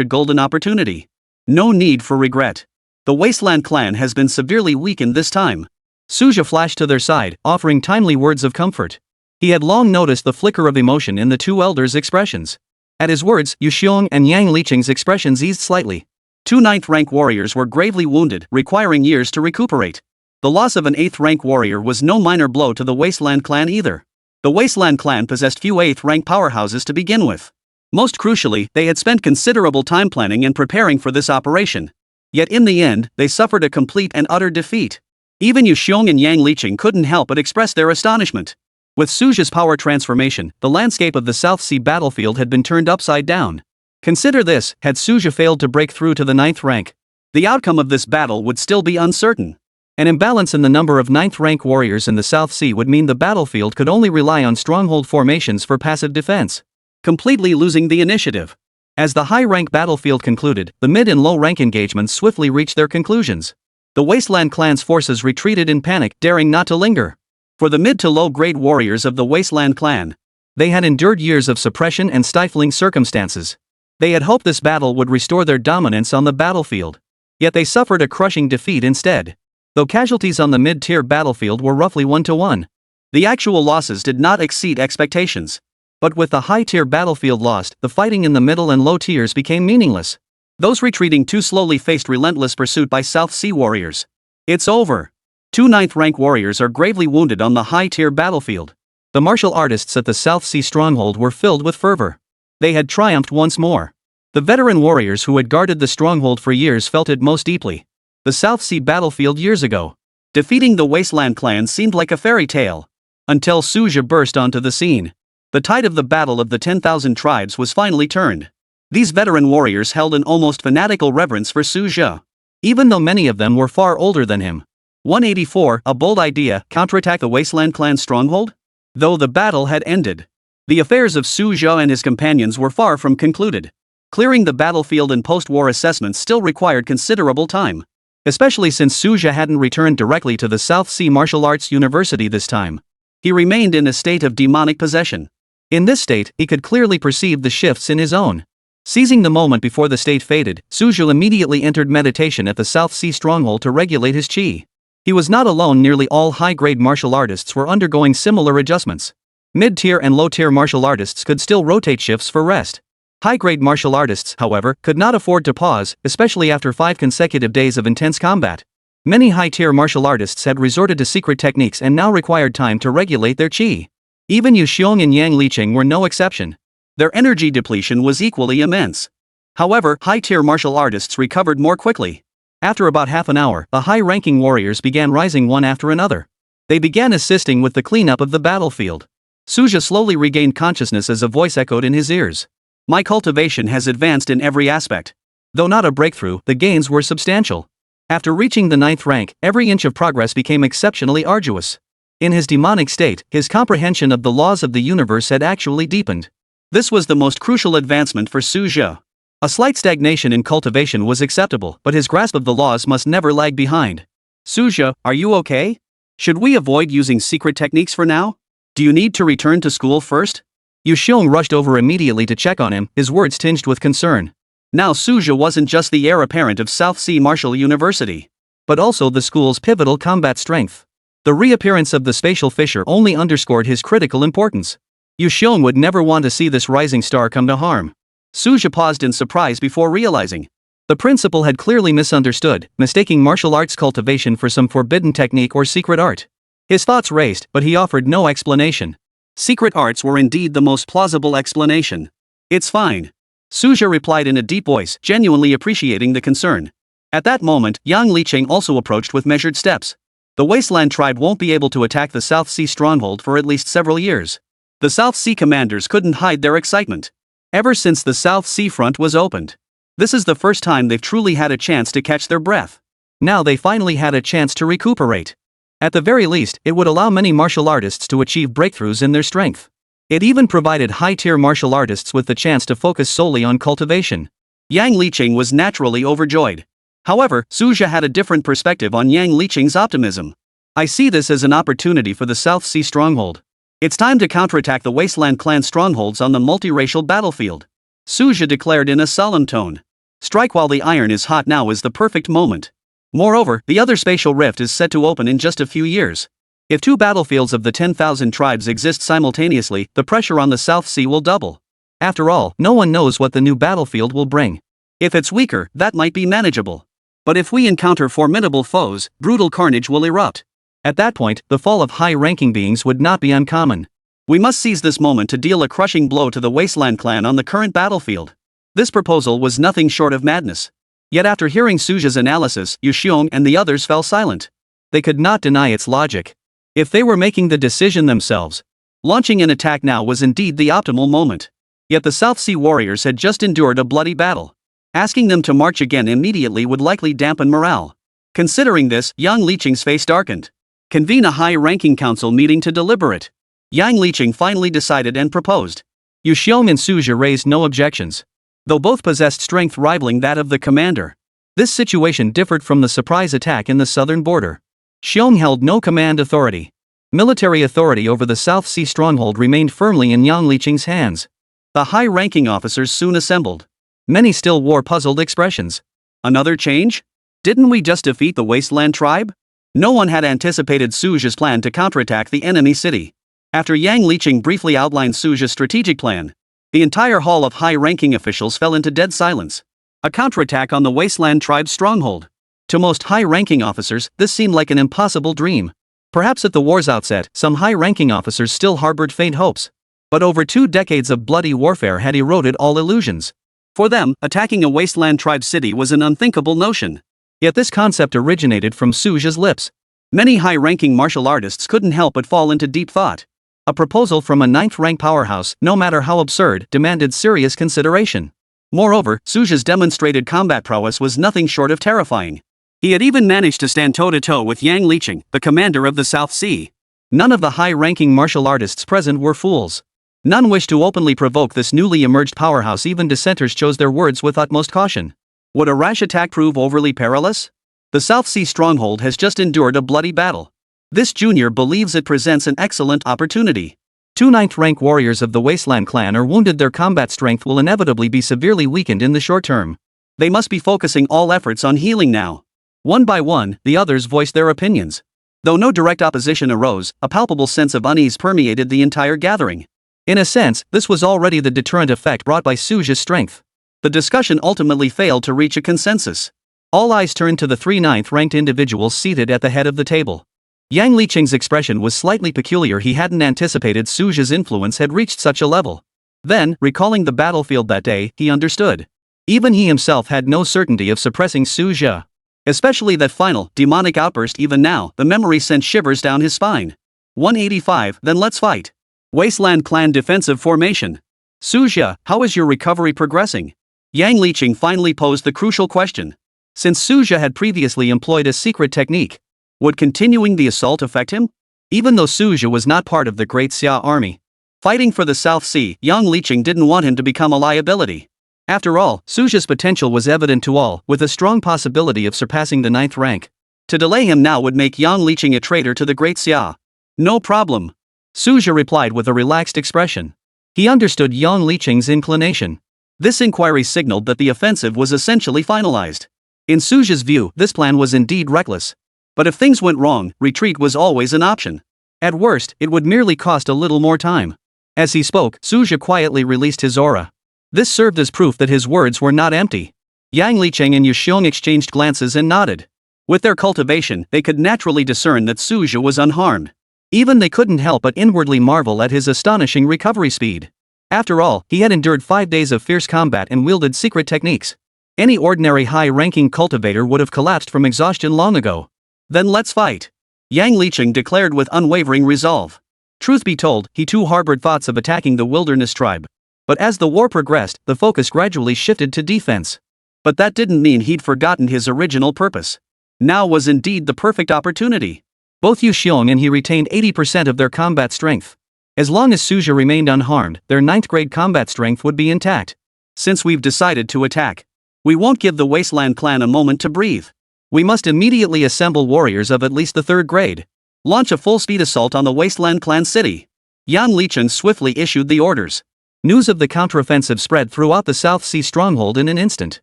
a golden opportunity. No need for regret. The Wasteland clan has been severely weakened this time. Suja flashed to their side, offering timely words of comfort. He had long noticed the flicker of emotion in the 2 elders' expressions. At his words, Yuxiong and Yang Liqing's expressions eased slightly. 2 9th rank warriors were gravely wounded, requiring years to recuperate. The loss of an 8th rank warrior was no minor blow to the Wasteland clan either. The Wasteland clan possessed few 8th rank powerhouses to begin with. Most crucially, they had spent considerable time planning and preparing for this operation. Yet in the end, they suffered a complete and utter defeat. Even Yuxiong and Yang Liqing couldn't help but express their astonishment. With Suja's power transformation, the landscape of the South Sea battlefield had been turned upside down. Consider this: had Suja failed to break through to the 9th rank, the outcome of this battle would still be uncertain. An imbalance in the number of 9th rank warriors in the South Sea would mean the battlefield could only rely on stronghold formations for passive defense, completely losing the initiative. As the high-rank battlefield concluded, the mid- and low-rank engagements swiftly reached their conclusions. The Wasteland clan's forces retreated in panic, daring not to linger. For the mid- to low-grade warriors of the Wasteland clan, they had endured years of suppression and stifling circumstances. They had hoped this battle would restore their dominance on the battlefield. Yet they suffered a crushing defeat instead. Though casualties on the mid-tier battlefield were roughly 1-to-1, the actual losses did not exceed expectations. But with the high-tier battlefield lost, the fighting in the middle and low tiers became meaningless. Those retreating too slowly faced relentless pursuit by South Sea warriors. It's over. 2 9th rank warriors are gravely wounded on the high-tier battlefield. The martial artists at the South Sea stronghold were filled with fervor. They had triumphed once more. The veteran warriors who had guarded the stronghold for years felt it most deeply. The South Sea battlefield years ago. Defeating the Wasteland clan seemed like a fairy tale. Until Suja burst onto the scene. The tide of the battle of the 10,000 tribes was finally turned. These veteran warriors held an almost fanatical reverence for Suja. Even though many of them were far older than him. 184, a bold idea: counterattack the Wasteland clan's stronghold? Though the battle had ended, the affairs of Suja and his companions were far from concluded. Clearing the battlefield and post-war assessments still required considerable time. Especially since Suja hadn't returned directly to the South Sea Martial Arts University this time. He remained in a state of demonic possession. In this state, he could clearly perceive the shifts in his own. Seizing the moment before the state faded, Suja immediately entered meditation at the South Sea stronghold to regulate his chi. He was not alone, nearly all high-grade martial artists were undergoing similar adjustments. Mid-tier and low-tier martial artists could still rotate shifts for rest. High-grade martial artists, however, could not afford to pause, especially after 5 consecutive days of intense combat. Many high-tier martial artists had resorted to secret techniques and now required time to regulate their chi. Even Yu Xiong and Yang Liqing were no exception. Their energy depletion was equally immense. However, high-tier martial artists recovered more quickly. After about half an hour, the high-ranking warriors began rising one after another. They began assisting with the cleanup of the battlefield. Suja slowly regained consciousness as a voice echoed in his ears. My cultivation has advanced in every aspect. Though not a breakthrough, the gains were substantial. After reaching the 9th rank, every inch of progress became exceptionally arduous. In his demonic state, his comprehension of the laws of the universe had actually deepened. This was the most crucial advancement for Suja. A slight stagnation in cultivation was acceptable, but his grasp of the laws must never lag behind. Suja, are you okay? Should we avoid using secret techniques for now? Do you need to return to school first? Yu Xiong rushed over immediately to check on him, his words tinged with concern. Now Suja wasn't just the heir apparent of South Sea Martial University, but also the school's pivotal combat strength. The reappearance of the spatial fissure only underscored his critical importance. Yu Xiong would never want to see this rising star come to harm. Suja paused in surprise before realizing. The principal had clearly misunderstood, mistaking martial arts cultivation for some forbidden technique or secret art. His thoughts raced, but he offered no explanation. Secret arts were indeed the most plausible explanation. It's fine. Suja replied in a deep voice, genuinely appreciating the concern. At that moment, Yang Liqing also approached with measured steps. The Wasteland tribe won't be able to attack the South Sea stronghold for at least several years. The South Sea commanders couldn't hide their excitement. Ever since the South Sea front was opened, this is the first time they've truly had a chance to catch their breath. Now they finally had a chance to recuperate. At the very least, it would allow many martial artists to achieve breakthroughs in their strength. It even provided high-tier martial artists with the chance to focus solely on cultivation. Yang Liqing was naturally overjoyed. However, Suja had a different perspective on Yang Liqing's optimism. I see this as an opportunity for the South Sea stronghold. It's time to counterattack the Wasteland clan strongholds on the multiracial battlefield. Suja declared in a solemn tone. Strike while the iron is hot, now is the perfect moment. Moreover, the other spatial rift is set to open in just a few years. If 2 battlefields of the 10,000 tribes exist simultaneously, the pressure on the South Sea will double. After all, no one knows what the new battlefield will bring. If it's weaker, that might be manageable. But if we encounter formidable foes, brutal carnage will erupt. At that point, the fall of high-ranking beings would not be uncommon. We must seize this moment to deal a crushing blow to the Wasteland clan on the current battlefield. This proposal was nothing short of madness. Yet after hearing Suja's analysis, Yu Xiong and the others fell silent. They could not deny its logic. If they were making the decision themselves, launching an attack now was indeed the optimal moment. Yet the South Sea warriors had just endured a bloody battle. Asking them to march again immediately would likely dampen morale. Considering this, Yang Liqing's face darkened. Convene a high-ranking council meeting to deliberate. Yang Liqing finally decided and proposed. Yu Xiong and Suja raised no objections, though both possessed strength rivaling that of the commander. This situation differed from the surprise attack in the southern border. Xiong held no command authority. Military authority over the South Sea stronghold remained firmly in Yang Liqing's hands. The high-ranking officers soon assembled. Many still wore puzzled expressions. Another change? Didn't we just defeat the Wasteland tribe? No one had anticipated Suja's plan to counterattack the enemy city. After Yang Liqing briefly outlined Suja's strategic plan, the entire hall of high-ranking officials fell into dead silence. A counterattack on the Wasteland tribe's stronghold. To most high-ranking officers, this seemed like an impossible dream. Perhaps at the war's outset, some high-ranking officers still harbored faint hopes. But over 2 decades of bloody warfare had eroded all illusions. For them, attacking a Wasteland tribe city was an unthinkable notion. Yet this concept originated from Suja's lips. Many high-ranking martial artists couldn't help but fall into deep thought. A proposal from a 9th-rank powerhouse, no matter how absurd, demanded serious consideration. Moreover, Suja's demonstrated combat prowess was nothing short of terrifying. He had even managed to stand toe-to-toe with Yang Liqing, the commander of the South Sea. None of the high-ranking martial artists present were fools. None wished to openly provoke this newly emerged powerhouse. Even dissenters chose their words with utmost caution. Would a rash attack prove overly perilous? The South Sea stronghold has just endured a bloody battle. This junior believes it presents an excellent opportunity. 2 9th-rank warriors of the Wasteland clan are wounded. Their combat strength will inevitably be severely weakened in the short term. They must be focusing all efforts on healing now. One by one, the others voiced their opinions. Though no direct opposition arose, a palpable sense of unease permeated the entire gathering. In a sense, this was already the deterrent effect brought by Suja's strength. The discussion ultimately failed to reach a consensus. All eyes turned to the three ninth-ranked individuals seated at the head of the table. Yang Liqing's expression was slightly peculiar. He hadn't anticipated Suja's influence had reached such a level. Then, recalling the battlefield that day, he understood. Even he himself had no certainty of suppressing Suja. Especially that final, demonic outburst. Even now, the memory sent shivers down his spine. 185, then let's fight. Wasteland Clan Defensive Formation. Suja, how is your recovery progressing? Yang Liqing finally posed the crucial question. Since Suja had previously employed a secret technique, would continuing the assault affect him? Even though Suja was not part of the Great Xia army, fighting for the South Sea, Yang Liqing didn't want him to become a liability. After all, Suja's potential was evident to all, with a strong possibility of surpassing the 9th rank. To delay him now would make Yang Liqing a traitor to the Great Xia. No problem. Suja replied with a relaxed expression. He understood Yang Liqing's inclination. This inquiry signaled that the offensive was essentially finalized. In Suja's view, this plan was indeed reckless. But if things went wrong, retreat was always an option. At worst, it would merely cost a little more time. As he spoke, Suja quietly released his aura. This served as proof that his words were not empty. Yang Liqing and Yu Xiong exchanged glances and nodded. With their cultivation, they could naturally discern that Suja was unharmed. Even they couldn't help but inwardly marvel at his astonishing recovery speed. After all, he had endured 5 days of fierce combat and wielded secret techniques. Any ordinary high-ranking cultivator would have collapsed from exhaustion long ago. Then let's fight. Yang Liqing declared with unwavering resolve. Truth be told, he too harbored thoughts of attacking the wilderness tribe. But as the war progressed, the focus gradually shifted to defense. But that didn't mean he'd forgotten his original purpose. Now was indeed the perfect opportunity. Both Yu Xiong and he retained 80% of their combat strength. As long as Suja remained unharmed, their 9th grade combat strength would be intact. Since we've decided to attack, we won't give the Wasteland clan a moment to breathe. We must immediately assemble warriors of at least the 3rd grade. Launch a full-speed assault on the Wasteland clan city. Yang Liqing swiftly issued the orders. News of the counteroffensive spread throughout the South Sea stronghold in an instant.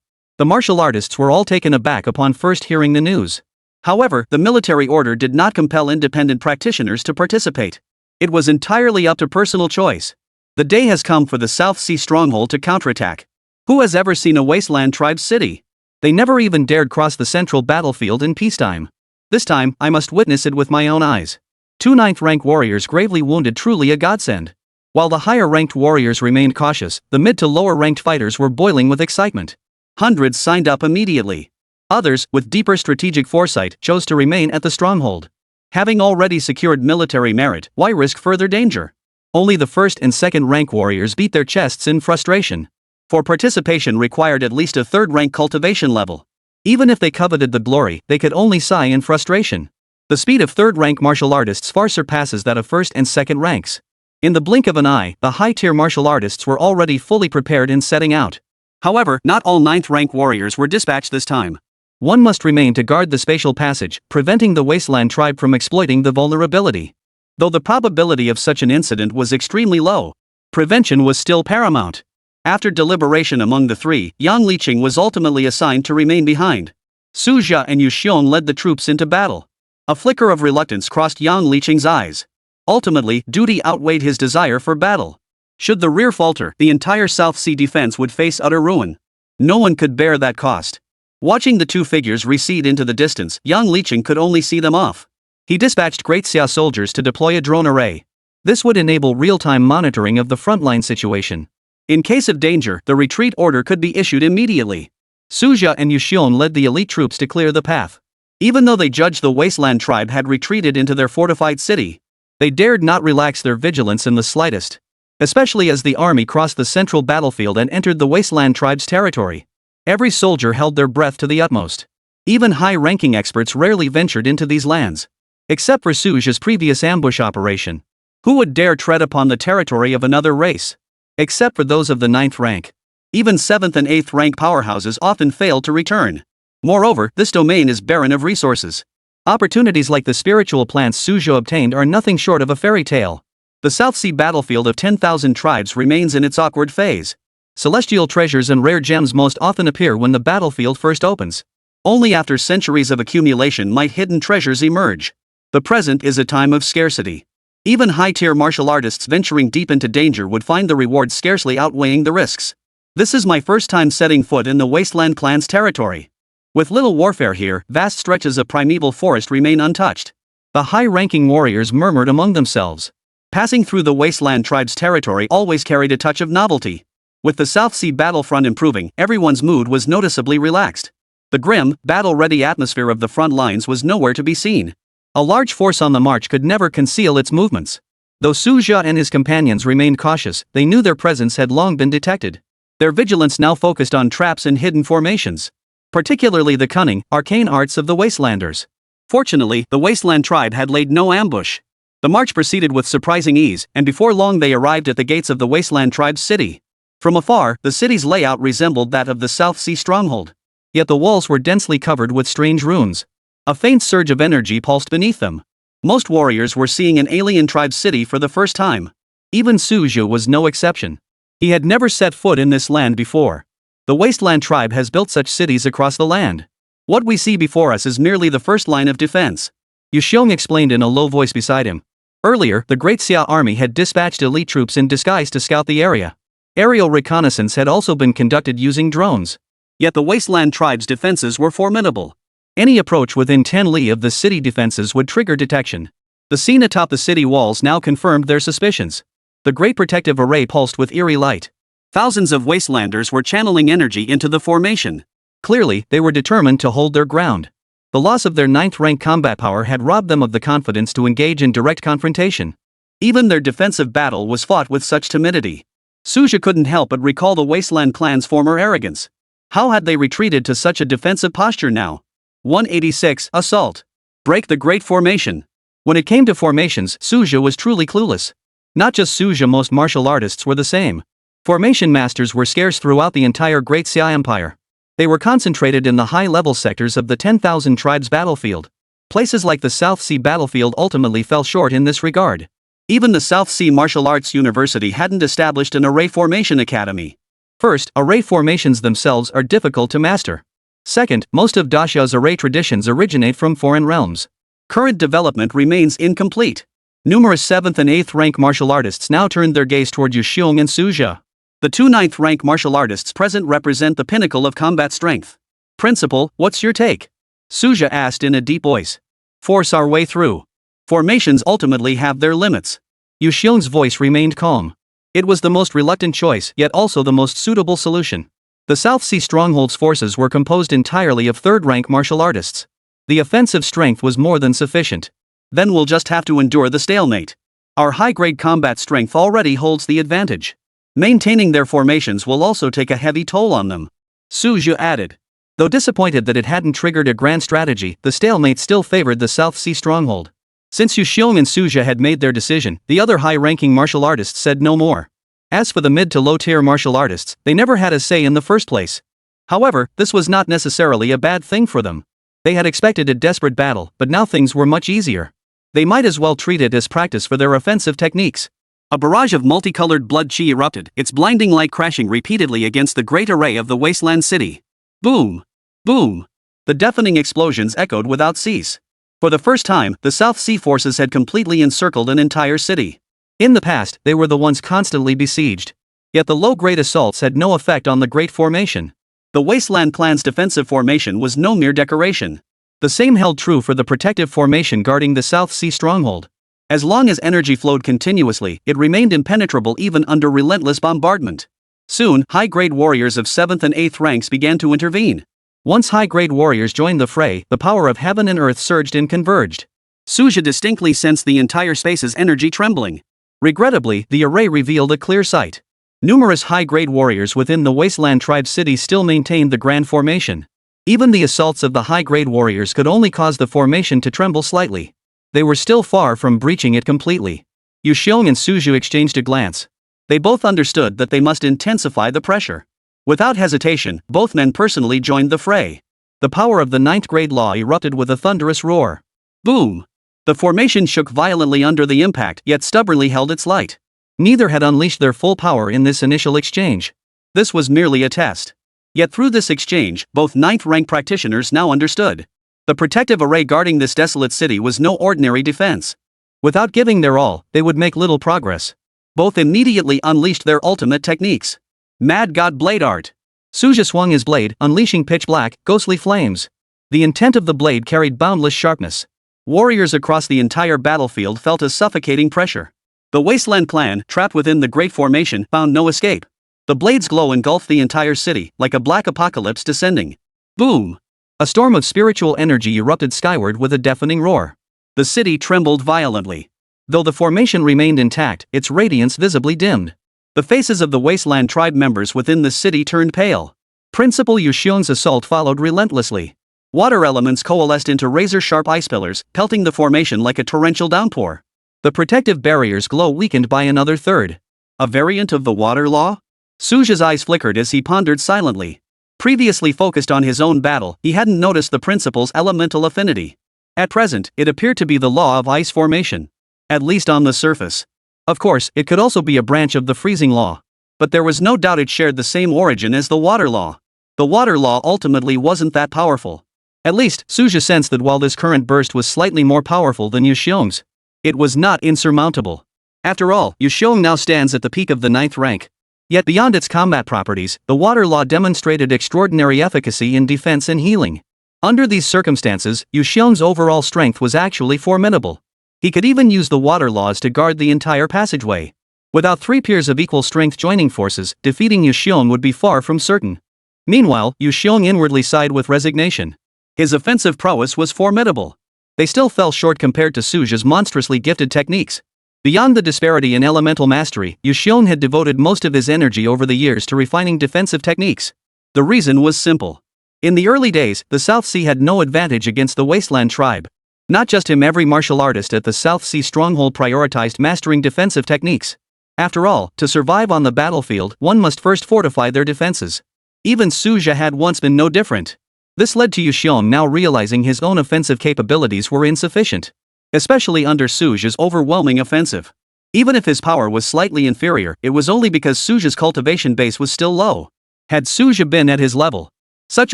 The martial artists were all taken aback upon first hearing the news. However, the military order did not compel independent practitioners to participate. It was entirely up to personal choice. The day has come for the South Sea stronghold to counterattack. Who has ever seen a wasteland tribe city? They never even dared cross the central battlefield in peacetime. This time, I must witness it with my own eyes. 2 9th-rank warriors gravely wounded, truly a godsend. While the higher-ranked warriors remained cautious, the mid to lower-ranked fighters were boiling with excitement. Hundreds signed up immediately. Others, with deeper strategic foresight, chose to remain at the stronghold. Having already secured military merit, why risk further danger? Only the 1st and 2nd rank warriors beat their chests in frustration. For participation required at least a 3rd rank cultivation level. Even if they coveted the glory, they could only sigh in frustration. The speed of 3rd rank martial artists far surpasses that of 1st and 2nd ranks. In the blink of an eye, the high-tier martial artists were already fully prepared in setting out. However, not all 9th rank warriors were dispatched this time. One must remain to guard the spatial passage, preventing the Wasteland tribe from exploiting the vulnerability. Though the probability of such an incident was extremely low, prevention was still paramount. After deliberation among the 3, Yang Liqing was ultimately assigned to remain behind. Suja and Yu Xiong led the troops into battle. A flicker of reluctance crossed Yang Liqing's eyes. Ultimately, duty outweighed his desire for battle. Should the rear falter, the entire South Sea defense would face utter ruin. No one could bear that cost. Watching the 2 figures recede into the distance, Yang Liqing could only see them off. He dispatched Great Xia soldiers to deploy a drone array. This would enable real-time monitoring of the frontline situation. In case of danger, the retreat order could be issued immediately. Suja and Yu Xiong led the elite troops to clear the path. Even though they judged the Wasteland tribe had retreated into their fortified city, they dared not relax their vigilance in the slightest. Especially as the army crossed the central battlefield and entered the Wasteland tribe's territory. Every soldier held their breath to the utmost. Even high-ranking experts rarely ventured into these lands. Except for Suja's previous ambush operation. Who would dare tread upon the territory of another race? Except for those of the 9th rank. Even 7th and 8th rank powerhouses often failed to return. Moreover, this domain is barren of resources. Opportunities like the spiritual plants Suja obtained are nothing short of a fairy tale. The South Sea battlefield of 10,000 tribes remains in its awkward phase. Celestial treasures and rare gems most often appear when the battlefield first opens. Only after centuries of accumulation might hidden treasures emerge. The present is a time of scarcity. Even high-tier martial artists venturing deep into danger would find the rewards scarcely outweighing the risks. This is my first time setting foot in the Wasteland clan's territory. With little warfare here, vast stretches of primeval forest remain untouched. The high-ranking warriors murmured among themselves. Passing through the Wasteland tribe's territory always carried a touch of novelty. With the South Sea battlefront improving, everyone's mood was noticeably relaxed. The grim, battle-ready atmosphere of the front lines was nowhere to be seen. A large force on the march could never conceal its movements. Though Suja and his companions remained cautious, they knew their presence had long been detected. Their vigilance now focused on traps and hidden formations. Particularly the cunning, arcane arts of the Wastelanders. Fortunately, the Wasteland tribe had laid no ambush. The march proceeded with surprising ease, and before long they arrived at the gates of the Wasteland tribe's city. From afar, the city's layout resembled that of the South Sea stronghold. Yet the walls were densely covered with strange runes. A faint surge of energy pulsed beneath them. Most warriors were seeing an alien tribe's city for the first time. Even Suja was no exception. He had never set foot in this land before. The Wasteland tribe has built such cities across the land. What we see before us is merely the first line of defense. Yuxiong explained in a low voice beside him. Earlier, the Great Xia army had dispatched elite troops in disguise to scout the area. Aerial reconnaissance had also been conducted using drones. Yet the Wasteland tribe's defenses were formidable. Any approach within 10 li of the city defenses would trigger detection. The scene atop the city walls now confirmed their suspicions. The great protective array pulsed with eerie light. Thousands of Wastelanders were channeling energy into the formation. Clearly, they were determined to hold their ground. The loss of their 9th-rank combat power had robbed them of the confidence to engage in direct confrontation. Even their defensive battle was fought with such timidity. Suja couldn't help but recall the Wasteland clan's former arrogance. How had they retreated to such a defensive posture now? 186. Assault. Break the Great Formation. When it came to formations, Suja was truly clueless. Not just Suja, most martial artists were the same. Formation masters were scarce throughout the entire Great Xia Empire. They were concentrated in the high-level sectors of the 10,000 tribes battlefield. Places like the South Sea battlefield ultimately fell short in this regard. Even the South Sea Martial Arts University hadn't established an array formation academy. First, array formations themselves are difficult to master. Second, most of Daxia's array traditions originate from foreign realms. Current development remains incomplete. Numerous 7th and 8th rank martial artists now turned their gaze toward Yuxiong and Suja. The 2 9th rank martial artists present represent the pinnacle of combat strength. Principal, what's your take? Suja asked in a deep voice. Force our way through. Formations ultimately have their limits. Yuxiong's voice remained calm. It was the most reluctant choice, yet also the most suitable solution. The South Sea Stronghold's forces were composed entirely of 3rd-rank martial artists. The offensive strength was more than sufficient. Then we'll just have to endure the stalemate. Our high-grade combat strength already holds the advantage. Maintaining their formations will also take a heavy toll on them. Suja added. Though disappointed that it hadn't triggered a grand strategy, the stalemate still favored the South Sea Stronghold. Since Yuxiong and Suja had made their decision, the other high-ranking martial artists said no more. As for the mid to low-tier martial artists, they never had a say in the first place. However, this was not necessarily a bad thing for them. They had expected a desperate battle, but now things were much easier. They might as well treat it as practice for their offensive techniques. A barrage of multicolored blood chi erupted, its blinding light crashing repeatedly against the great array of the Wasteland city. Boom! Boom! The deafening explosions echoed without cease. For the first time, the South Sea forces had completely encircled an entire city. In the past, they were the ones constantly besieged. Yet the low-grade assaults had no effect on the Great Formation. The Wasteland clan's defensive formation was no mere decoration. The same held true for the protective formation guarding the South Sea stronghold. As long as energy flowed continuously, it remained impenetrable even under relentless bombardment. Soon, high-grade warriors of 7th and 8th ranks began to intervene. Once high-grade warriors joined the fray, the power of heaven and earth surged and converged. Suja distinctly sensed the entire space's energy trembling. Regrettably, the array revealed a clear sight. Numerous high-grade warriors within the Wasteland tribe city still maintained the grand formation. Even the assaults of the high-grade warriors could only cause the formation to tremble slightly. They were still far from breaching it completely. Yuxiong and Suju exchanged a glance. They both understood that they must intensify the pressure. Without hesitation, both men personally joined the fray. The power of the 9th grade law erupted with a thunderous roar. Boom! The formation shook violently under the impact, yet stubbornly held its light. Neither had unleashed their full power in this initial exchange. This was merely a test. Yet through this exchange, both ninth-rank practitioners now understood. The protective array guarding this desolate city was no ordinary defense. Without giving their all, they would make little progress. Both immediately unleashed their ultimate techniques. Mad God Blade Art. Suja swung his blade, unleashing pitch-black, ghostly flames. The intent of the blade carried boundless sharpness. Warriors across the entire battlefield felt a suffocating pressure. The Wasteland clan, trapped within the Great Formation, found no escape. The blade's glow engulfed the entire city, like a black apocalypse descending. Boom! A storm of spiritual energy erupted skyward with a deafening roar. The city trembled violently. Though the formation remained intact, its radiance visibly dimmed. The faces of the Wasteland tribe members within the city turned pale. Principal Yuxiong's assault followed relentlessly. Water elements coalesced into razor-sharp ice pillars, pelting the formation like a torrential downpour. The protective barrier's glow weakened by another third. A variant of the water law? Suja's eyes flickered as he pondered silently. Previously focused on his own battle, he hadn't noticed the principal's elemental affinity. At present, it appeared to be the law of ice formation. At least on the surface. Of course, it could also be a branch of the freezing law. But there was no doubt it shared the same origin as the water law. The water law ultimately wasn't that powerful. At least, Suja sensed that while this current burst was slightly more powerful than Yuxiong's, it was not insurmountable. After all, Yuxiong now stands at the peak of the 9th rank. Yet beyond its combat properties, the water law demonstrated extraordinary efficacy in defense and healing. Under these circumstances, Yuxiong's overall strength was actually formidable. He could even use the water laws to guard the entire passageway. Without 3 peers of equal strength joining forces, defeating Yuxiong would be far from certain. Meanwhile, Yuxiong inwardly sighed with resignation. His offensive prowess was formidable. They still fell short compared to Suja's monstrously gifted techniques. Beyond the disparity in elemental mastery, Yuxiong had devoted most of his energy over the years to refining defensive techniques. The reason was simple. In the early days, the South Sea had no advantage against the Wasteland tribe. Not just him, every martial artist at the South Sea stronghold prioritized mastering defensive techniques. After all, to survive on the battlefield, one must first fortify their defenses. Even Suja had once been no different. This led to Yuxiong now realizing his own offensive capabilities were insufficient. Especially under Suja's overwhelming offensive. Even if his power was slightly inferior, it was only because Suja's cultivation base was still low. Had Suja been at his level, such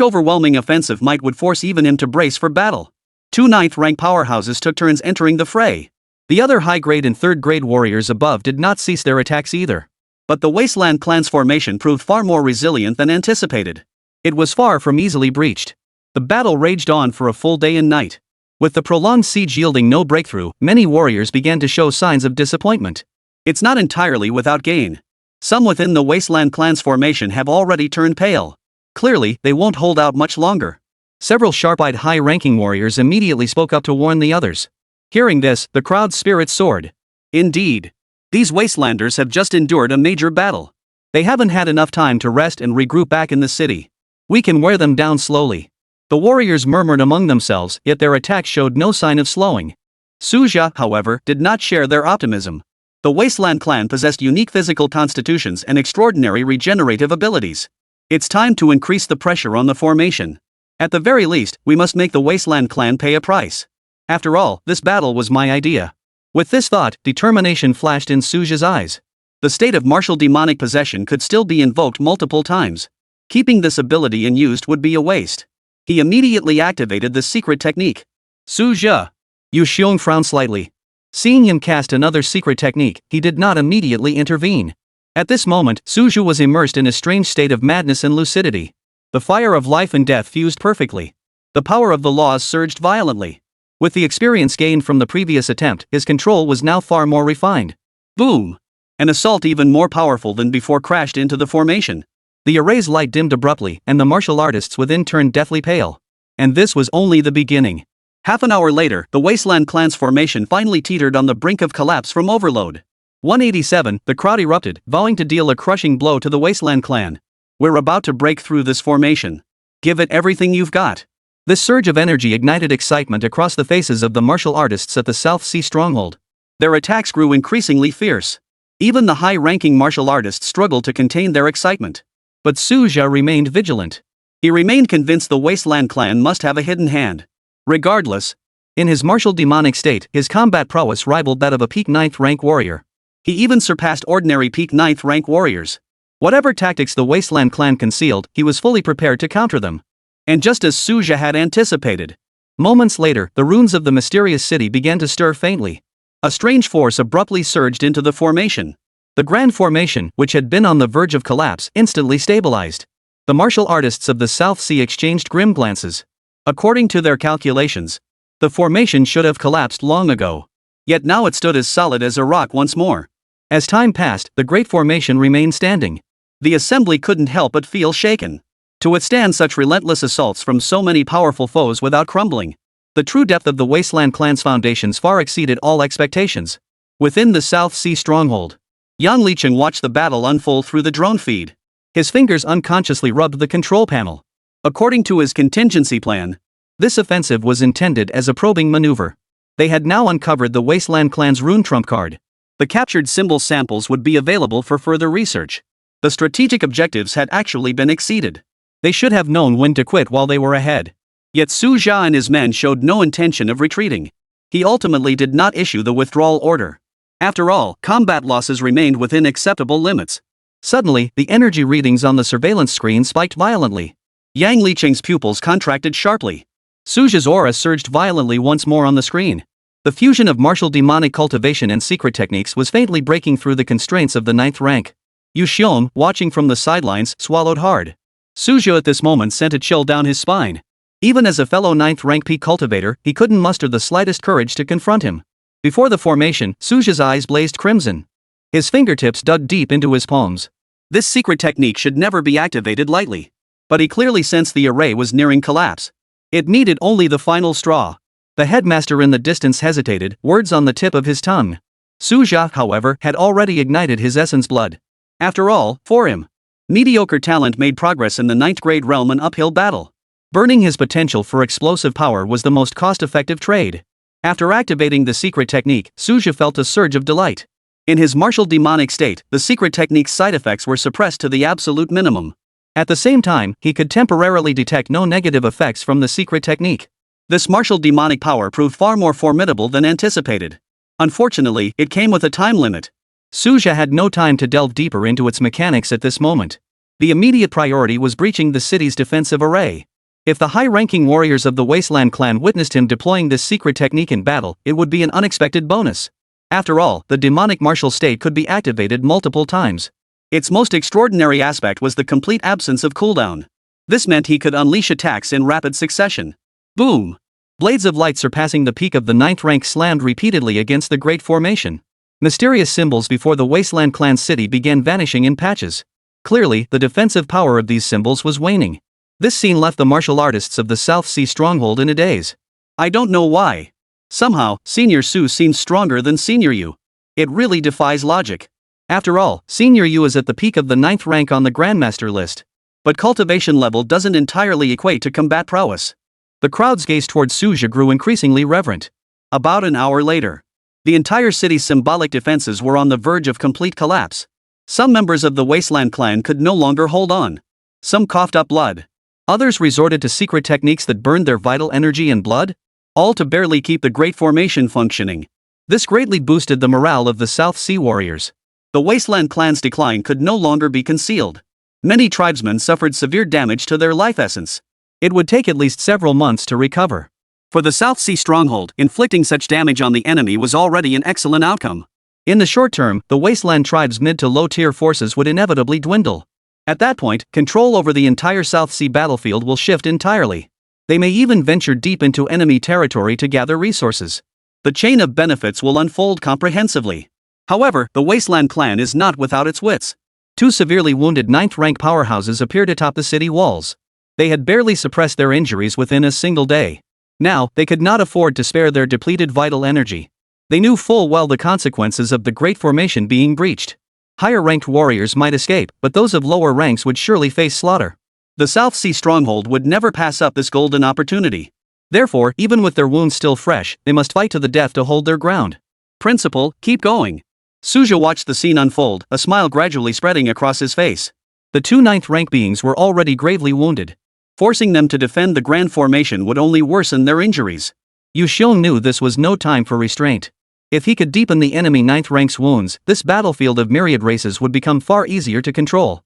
overwhelming offensive might would force even him to brace for battle. 2 9th-rank powerhouses took turns entering the fray. The other high-grade and 3rd-grade warriors above did not cease their attacks either. But the Wasteland clan's formation proved far more resilient than anticipated. It was far from easily breached. The battle raged on for a full day and night. With the prolonged siege yielding no breakthrough, many warriors began to show signs of disappointment. It's not entirely without gain. Some within the Wasteland clan's formation have already turned pale. Clearly, they won't hold out much longer. Several sharp-eyed high-ranking warriors immediately spoke up to warn the others. Hearing this, the crowd's spirits soared. Indeed. These Wastelanders have just endured a major battle. They haven't had enough time to rest and regroup back in the city. We can wear them down slowly. The warriors murmured among themselves, yet their attacks showed no sign of slowing. Suja, however, did not share their optimism. The Wasteland clan possessed unique physical constitutions and extraordinary regenerative abilities. It's time to increase the pressure on the formation. At the very least, we must make the Wasteland clan pay a price. After all, this battle was my idea. With this thought, determination flashed in Suja's eyes. The state of martial demonic possession could still be invoked multiple times. Keeping this ability unused would be a waste. He immediately activated the secret technique. Suja! Yuxiong frowned slightly. Seeing him cast another secret technique, he did not immediately intervene. At this moment, Suja was immersed in a strange state of madness and lucidity. The fire of life and death fused perfectly. The power of the laws surged violently. With the experience gained from the previous attempt, his control was now far more refined. Boom! An assault even more powerful than before crashed into the formation. The array's light dimmed abruptly, and the martial artists within turned deathly pale. And this was only the beginning. Half an hour later, the Wasteland clan's formation finally teetered on the brink of collapse from overload. 187, the crowd erupted, vowing to deal a crushing blow to the Wasteland clan. We're about to break through this formation. Give it everything you've got. This surge of energy ignited excitement across the faces of the martial artists at the South Sea stronghold. Their attacks grew increasingly fierce. Even the high-ranking martial artists struggled to contain their excitement. But Suja remained vigilant. He remained convinced the Wasteland clan must have a hidden hand. Regardless, in his martial demonic state, his combat prowess rivaled that of a peak 9th rank warrior. He even surpassed ordinary peak 9th rank warriors. Whatever tactics the Wasteland clan concealed, he was fully prepared to counter them. And just as Suja had anticipated. Moments later, the ruins of the mysterious city began to stir faintly. A strange force abruptly surged into the formation. The Grand Formation, which had been on the verge of collapse, instantly stabilized. The martial artists of the South Sea exchanged grim glances. According to their calculations, the formation should have collapsed long ago. Yet now it stood as solid as a rock once more. As time passed, the Great Formation remained standing. The assembly couldn't help but feel shaken. To withstand such relentless assaults from so many powerful foes without crumbling. The true depth of the Wasteland clan's foundations far exceeded all expectations. Within the South Sea stronghold, Yang Licheng watched the battle unfold through the drone feed. His fingers unconsciously rubbed the control panel. According to his contingency plan, this offensive was intended as a probing maneuver. They had now uncovered the Wasteland clan's rune trump card. The captured symbol samples would be available for further research. The strategic objectives had actually been exceeded. They should have known when to quit while they were ahead. Yet Su Jia and his men showed no intention of retreating. He ultimately did not issue the withdrawal order. After all, combat losses remained within acceptable limits. Suddenly, the energy readings on the surveillance screen spiked violently. Yang Licheng's pupils contracted sharply. Suja's aura surged violently once more on the screen. The fusion of martial demonic cultivation and secret techniques was faintly breaking through the constraints of the 9th rank. Yu Xiong, watching from the sidelines, swallowed hard. Suja at this moment sent a chill down his spine. Even as a fellow 9th rank peak cultivator, he couldn't muster the slightest courage to confront him. Before the formation, Suja's eyes blazed crimson. His fingertips dug deep into his palms. This secret technique should never be activated lightly. But he clearly sensed the array was nearing collapse. It needed only the final straw. The headmaster in the distance hesitated, words on the tip of his tongue. Suja, however, had already ignited his essence blood. After all, for him, mediocre talent made progress in the 9th grade realm an uphill battle. Burning his potential for explosive power was the most cost-effective trade. After activating the secret technique, Suja felt a surge of delight. In his martial demonic state, the secret technique's side effects were suppressed to the absolute minimum. At the same time, he could temporarily detect no negative effects from the secret technique. This martial demonic power proved far more formidable than anticipated. Unfortunately, it came with a time limit. Suja had no time to delve deeper into its mechanics at this moment. The immediate priority was breaching the city's defensive array. If the high-ranking warriors of the Wasteland clan witnessed him deploying this secret technique in battle, it would be an unexpected bonus. After all, the demonic martial state could be activated multiple times. Its most extraordinary aspect was the complete absence of cooldown. This meant he could unleash attacks in rapid succession. Boom! Blades of light surpassing the peak of the 9th rank slammed repeatedly against the Great Formation. Mysterious symbols before the Wasteland clan city began vanishing in patches. Clearly, the defensive power of these symbols was waning. This scene left the martial artists of the South Sea stronghold in a daze. I don't know why. Somehow, Senior Su seems stronger than Senior Yu. It really defies logic. After all, Senior Yu is at the peak of the 9th rank on the Grandmaster list. But cultivation level doesn't entirely equate to combat prowess. The crowd's gaze towards Suja grew increasingly reverent. About an hour later, the entire city's symbolic defenses were on the verge of complete collapse. Some members of the Wasteland clan could no longer hold on. Some coughed up blood. Others resorted to secret techniques that burned their vital energy and blood, all to barely keep the Great Formation functioning. This greatly boosted the morale of the South Sea warriors. The Wasteland clan's decline could no longer be concealed. Many tribesmen suffered severe damage to their life essence. It would take at least several months to recover. For the South Sea stronghold, inflicting such damage on the enemy was already an excellent outcome. In the short term, the Wasteland tribe's mid to low-tier forces would inevitably dwindle. At that point, control over the entire South Sea battlefield will shift entirely. They may even venture deep into enemy territory to gather resources. The chain of benefits will unfold comprehensively. However, the Wasteland clan is not without its wits. Two severely wounded 9th rank powerhouses appeared atop the city walls. They had barely suppressed their injuries within a single day. Now, they could not afford to spare their depleted vital energy. They knew full well the consequences of the Great Formation being breached. Higher-ranked warriors might escape, but those of lower ranks would surely face slaughter. The South Sea stronghold would never pass up this golden opportunity. Therefore, even with their wounds still fresh, they must fight to the death to hold their ground. Principal, keep going. Suja watched the scene unfold, a smile gradually spreading across his face. The two 9th rank beings were already gravely wounded. Forcing them to defend the Grand Formation would only worsen their injuries. Yu Xiong knew this was no time for restraint. If he could deepen the enemy 9th rank's wounds, this battlefield of myriad races would become far easier to control.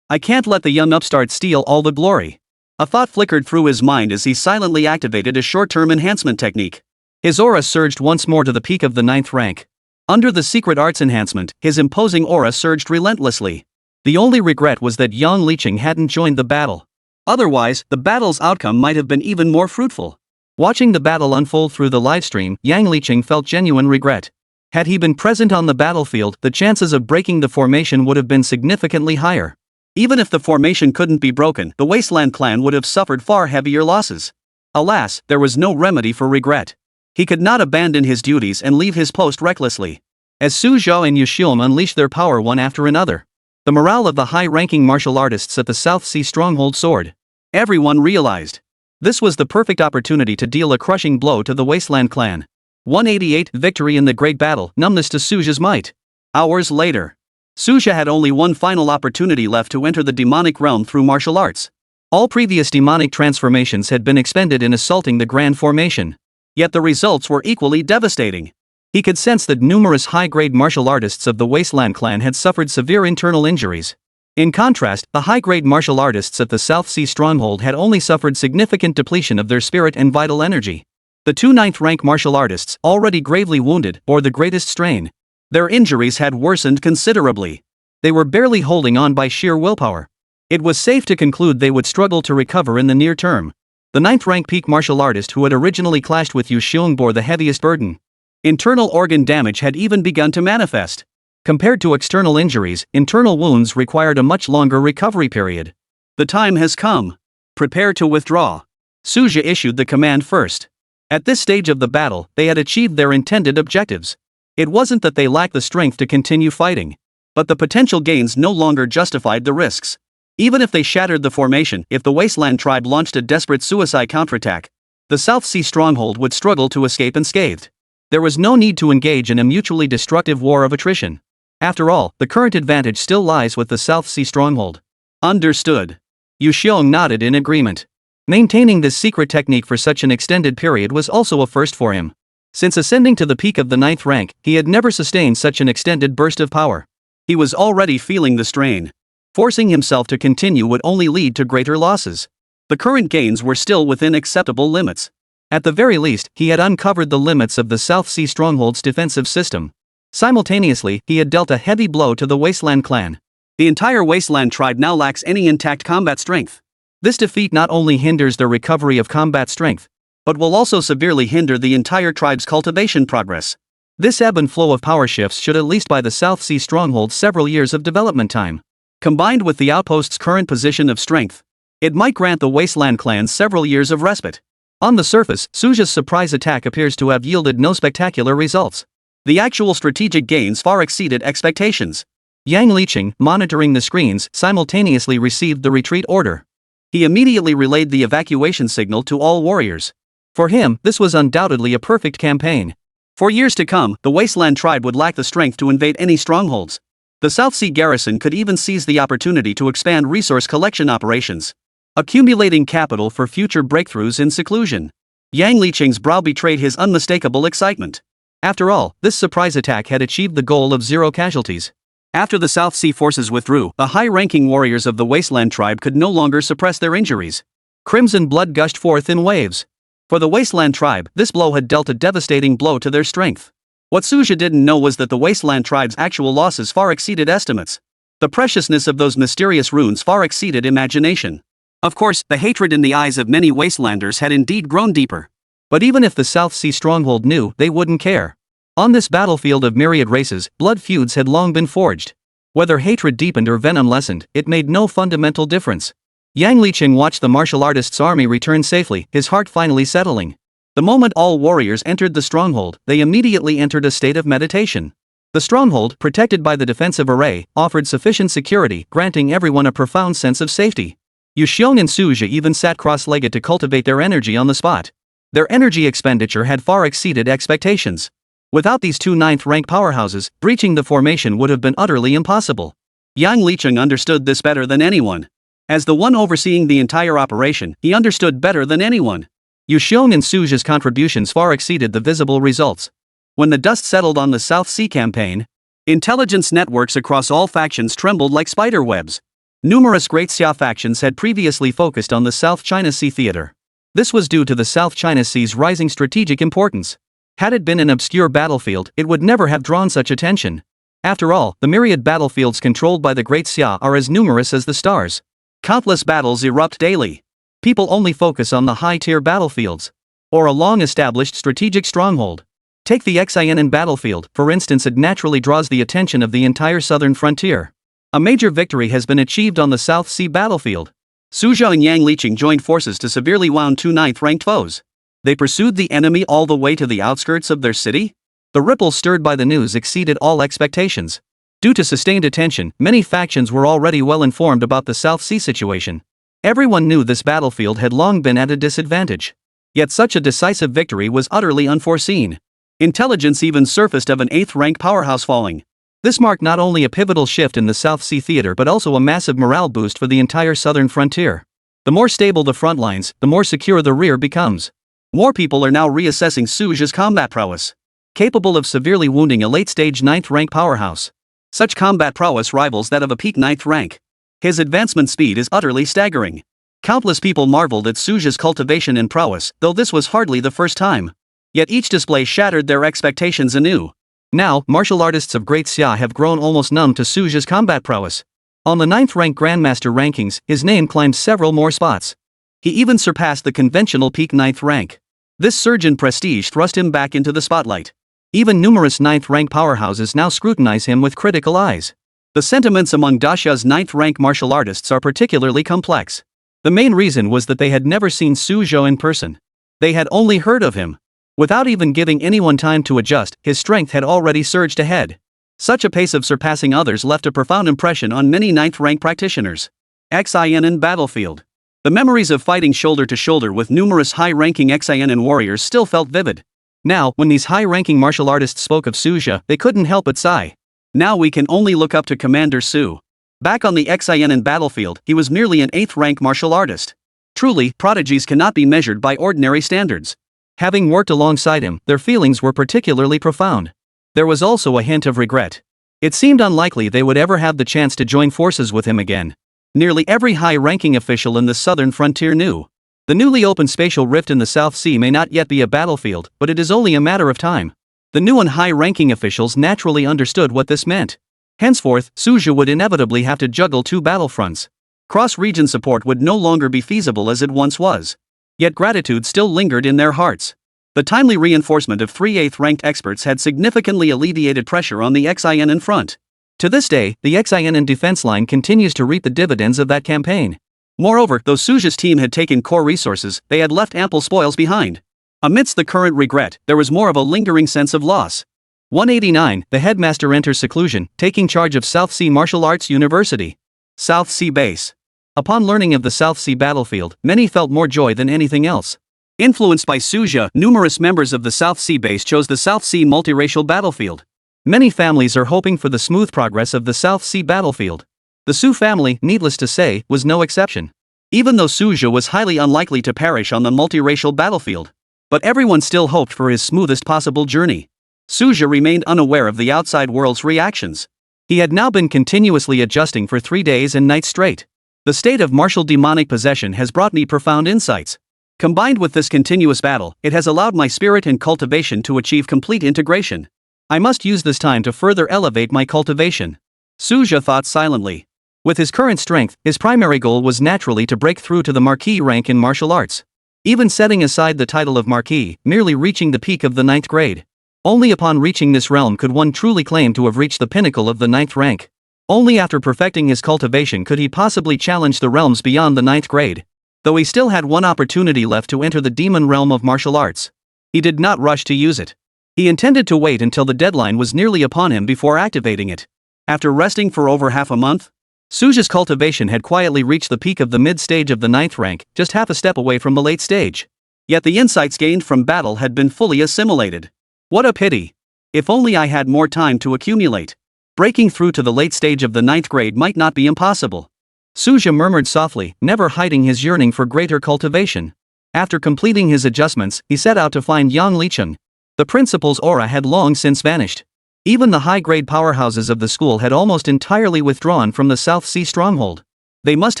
I can't let the young upstart steal all the glory. A thought flickered through his mind as he silently activated a short-term enhancement technique. His aura surged once more to the peak of the 9th rank. Under the secret arts enhancement, his imposing aura surged relentlessly. The only regret was that Yang Liqing hadn't joined the battle. Otherwise, the battle's outcome might have been even more fruitful. Watching the battle unfold through the livestream, Yang Liqing felt genuine regret. Had he been present on the battlefield, the chances of breaking the formation would have been significantly higher. Even if the formation couldn't be broken, the Wasteland clan would have suffered far heavier losses. Alas, there was no remedy for regret. He could not abandon his duties and leave his post recklessly. As Su Zhao and Yu Xiong unleashed their power one after another, the morale of the high-ranking martial artists at the South Sea stronghold soared. Everyone realized this was the perfect opportunity to deal a crushing blow to the Wasteland clan. 188 Victory in the Great Battle, numbness to Suja's might. Hours later, Suja had only one final opportunity left to enter the demonic realm through martial arts. All previous demonic transformations had been expended in assaulting the Grand Formation. Yet the results were equally devastating. He could sense that numerous high-grade martial artists of the Wasteland clan had suffered severe internal injuries. In contrast, the high-grade martial artists at the South Sea stronghold had only suffered significant depletion of their spirit and vital energy. The two 9th-rank martial artists, already gravely wounded, bore the greatest strain. Their injuries had worsened considerably. They were barely holding on by sheer willpower. It was safe to conclude they would struggle to recover in the near term. The 9th-rank peak martial artist who had originally clashed with Yu Xiong bore the heaviest burden. Internal organ damage had even begun to manifest. Compared to external injuries, internal wounds required a much longer recovery period. The time has come. Prepare to withdraw. Suja issued the command first. At this stage of the battle, they had achieved their intended objectives. It wasn't that they lacked the strength to continue fighting, but the potential gains no longer justified the risks. Even if they shattered the formation, if the Wasteland tribe launched a desperate suicide counterattack, the South Sea stronghold would struggle to escape unscathed. There was no need to engage in a mutually destructive war of attrition. After all, the current advantage still lies with the South Sea stronghold. Understood. Yu Xiong nodded in agreement. Maintaining this secret technique for such an extended period was also a first for him. Since ascending to the peak of the 9th rank, he had never sustained such an extended burst of power. He was already feeling the strain. Forcing himself to continue would only lead to greater losses. The current gains were still within acceptable limits. At the very least, he had uncovered the limits of the South Sea stronghold's defensive system. Simultaneously, he had dealt a heavy blow to the Wasteland clan. The entire Wasteland tribe now lacks any intact combat strength. This defeat not only hinders their recovery of combat strength, but will also severely hinder the entire tribe's cultivation progress. This ebb and flow of power shifts should at least buy the South Sea stronghold several years of development time. Combined with the outpost's current position of strength, it might grant the Wasteland clan several years of respite. On the surface, Suja's surprise attack appears to have yielded no spectacular results. The actual strategic gains far exceeded expectations. Yang Liqing, monitoring the screens, simultaneously received the retreat order. He immediately relayed the evacuation signal to all warriors. For him, this was undoubtedly a perfect campaign. For years to come, the Wasteland tribe would lack the strength to invade any strongholds. The South Sea garrison could even seize the opportunity to expand resource collection operations, accumulating capital for future breakthroughs in seclusion. Yang Liqing's brow betrayed his unmistakable excitement. After all, this surprise attack had achieved the goal of 0 casualties. After the South Sea forces withdrew, the high-ranking warriors of the Wasteland tribe could no longer suppress their injuries. Crimson blood gushed forth in waves. For the Wasteland tribe, this blow had dealt a devastating blow to their strength. What Suja didn't know was that the Wasteland tribe's actual losses far exceeded estimates. The preciousness of those mysterious runes far exceeded imagination. Of course, the hatred in the eyes of many Wastelanders had indeed grown deeper. But even if the South Sea stronghold knew, they wouldn't care. On this battlefield of myriad races, blood feuds had long been forged. Whether hatred deepened or venom lessened, it made no fundamental difference. Yang Liqing watched the martial artist's army return safely, his heart finally settling. The moment all warriors entered the stronghold, they immediately entered a state of meditation. The stronghold, protected by the defensive array, offered sufficient security, granting everyone a profound sense of safety. Yu Xiong and Suja even sat cross-legged to cultivate their energy on the spot. Their energy expenditure had far exceeded expectations. Without these two 9th-rank powerhouses, breaching the formation would have been utterly impossible. Yang Liqing understood this better than anyone. As the one overseeing the entire operation, he understood better than anyone. Yu Xiong and Suja's contributions far exceeded the visible results. When the dust settled on the South Sea campaign, intelligence networks across all factions trembled like spider webs. Numerous Great Xia factions had previously focused on the South China Sea theater. This was due to the South China Sea's rising strategic importance. Had it been an obscure battlefield, it would never have drawn such attention. After all, the myriad battlefields controlled by the Great Xia are as numerous as the stars. Countless battles erupt daily. People only focus on the high-tier battlefields, or a long-established strategic stronghold. Take the Xianen battlefield, for instance. It naturally draws the attention of the entire southern frontier. A major victory has been achieved on the South Sea battlefield. Suzhou and Yang Liqing joined forces to severely wound two ninth-ranked foes. They pursued the enemy all the way to the outskirts of their city? The ripples stirred by the news exceeded all expectations. Due to sustained attention, many factions were already well informed about the South Sea situation. Everyone knew this battlefield had long been at a disadvantage. Yet such a decisive victory was utterly unforeseen. Intelligence even surfaced of an 8th-rank powerhouse falling. This marked not only a pivotal shift in the South Sea theater but also a massive morale boost for the entire southern frontier. The more stable the front lines, the more secure the rear becomes. More people are now reassessing Suzhou's combat prowess, capable of severely wounding a late-stage 9th-rank powerhouse. Such combat prowess rivals that of a peak 9th rank. His advancement speed is utterly staggering. Countless people marveled at Suzhou's cultivation and prowess, though this was hardly the first time. Yet each display shattered their expectations anew. Now, martial artists of Great Xia have grown almost numb to Suzhou's combat prowess. On the 9th-rank Grandmaster rankings, his name climbed several more spots. He even surpassed the conventional peak 9th rank. This surge in prestige thrust him back into the spotlight. Even numerous 9th-rank powerhouses now scrutinize him with critical eyes. The sentiments among Daxia's 9th-rank martial artists are particularly complex. The main reason was that they had never seen Suzhou in person. They had only heard of him. Without even giving anyone time to adjust, his strength had already surged ahead. Such a pace of surpassing others left a profound impression on many 9th-rank practitioners. Xianen battlefield. The memories of fighting shoulder to shoulder with numerous high-ranking Xianen warriors still felt vivid. Now, when these high-ranking martial artists spoke of Suzhou, they couldn't help but sigh. Now we can only look up to Commander Su. Back on the Xianen battlefield, he was merely an 8th-rank martial artist. Truly, prodigies cannot be measured by ordinary standards. Having worked alongside him, their feelings were particularly profound. There was also a hint of regret. It seemed unlikely they would ever have the chance to join forces with him again. Nearly every high-ranking official in the southern frontier knew. The newly opened spatial rift in the South Sea may not yet be a battlefield, but it is only a matter of time. The new and high-ranking officials naturally understood what this meant. Henceforth, Suzhou would inevitably have to juggle two battlefronts. Cross-region support would no longer be feasible as it once was. Yet gratitude still lingered in their hearts. The timely reinforcement of 3 8th-ranked experts had significantly alleviated pressure on the Xianen front. To this day, the Xianen defense line continues to reap the dividends of that campaign. Moreover, though Suzhou's team had taken core resources, they had left ample spoils behind. Amidst the current regret, there was more of a lingering sense of loss. 189, the headmaster enters seclusion, taking charge of South Sea Martial Arts University. South Sea Base. Upon learning of the South Sea battlefield, many felt more joy than anything else. Influenced by Suzhou, numerous members of the South Sea Base chose the South Sea multiracial battlefield. Many families are hoping for the smooth progress of the South Sea battlefield. The Su family, needless to say, was no exception. Even though Suzhou was highly unlikely to perish on the multiracial battlefield. But everyone still hoped for his smoothest possible journey. Suzhou remained unaware of the outside world's reactions. He had now been continuously adjusting for 3 days and nights straight. The state of martial demonic possession has brought me profound insights. Combined with this continuous battle, it has allowed my spirit and cultivation to achieve complete integration. I must use this time to further elevate my cultivation. Suzhou thought silently. With his current strength, his primary goal was naturally to break through to the Marquis rank in martial arts. Even setting aside the title of Marquis, merely reaching the peak of the 9th grade. Only upon reaching this realm could one truly claim to have reached the pinnacle of the 9th rank. Only after perfecting his cultivation could he possibly challenge the realms beyond the 9th grade. Though he still had one opportunity left to enter the demon realm of martial arts. He did not rush to use it. He intended to wait until the deadline was nearly upon him before activating it. After resting for over half a month, Suzhou's cultivation had quietly reached the peak of the mid-stage of the 9th rank, just half a step away from the late stage. Yet the insights gained from battle had been fully assimilated. What a pity! If only I had more time to accumulate. Breaking through to the late stage of the 9th grade might not be impossible. Suzhou murmured softly, never hiding his yearning for greater cultivation. After completing his adjustments, he set out to find Yang Liqing. The principal's aura had long since vanished. Even the high-grade powerhouses of the school had almost entirely withdrawn from the South Sea stronghold. They must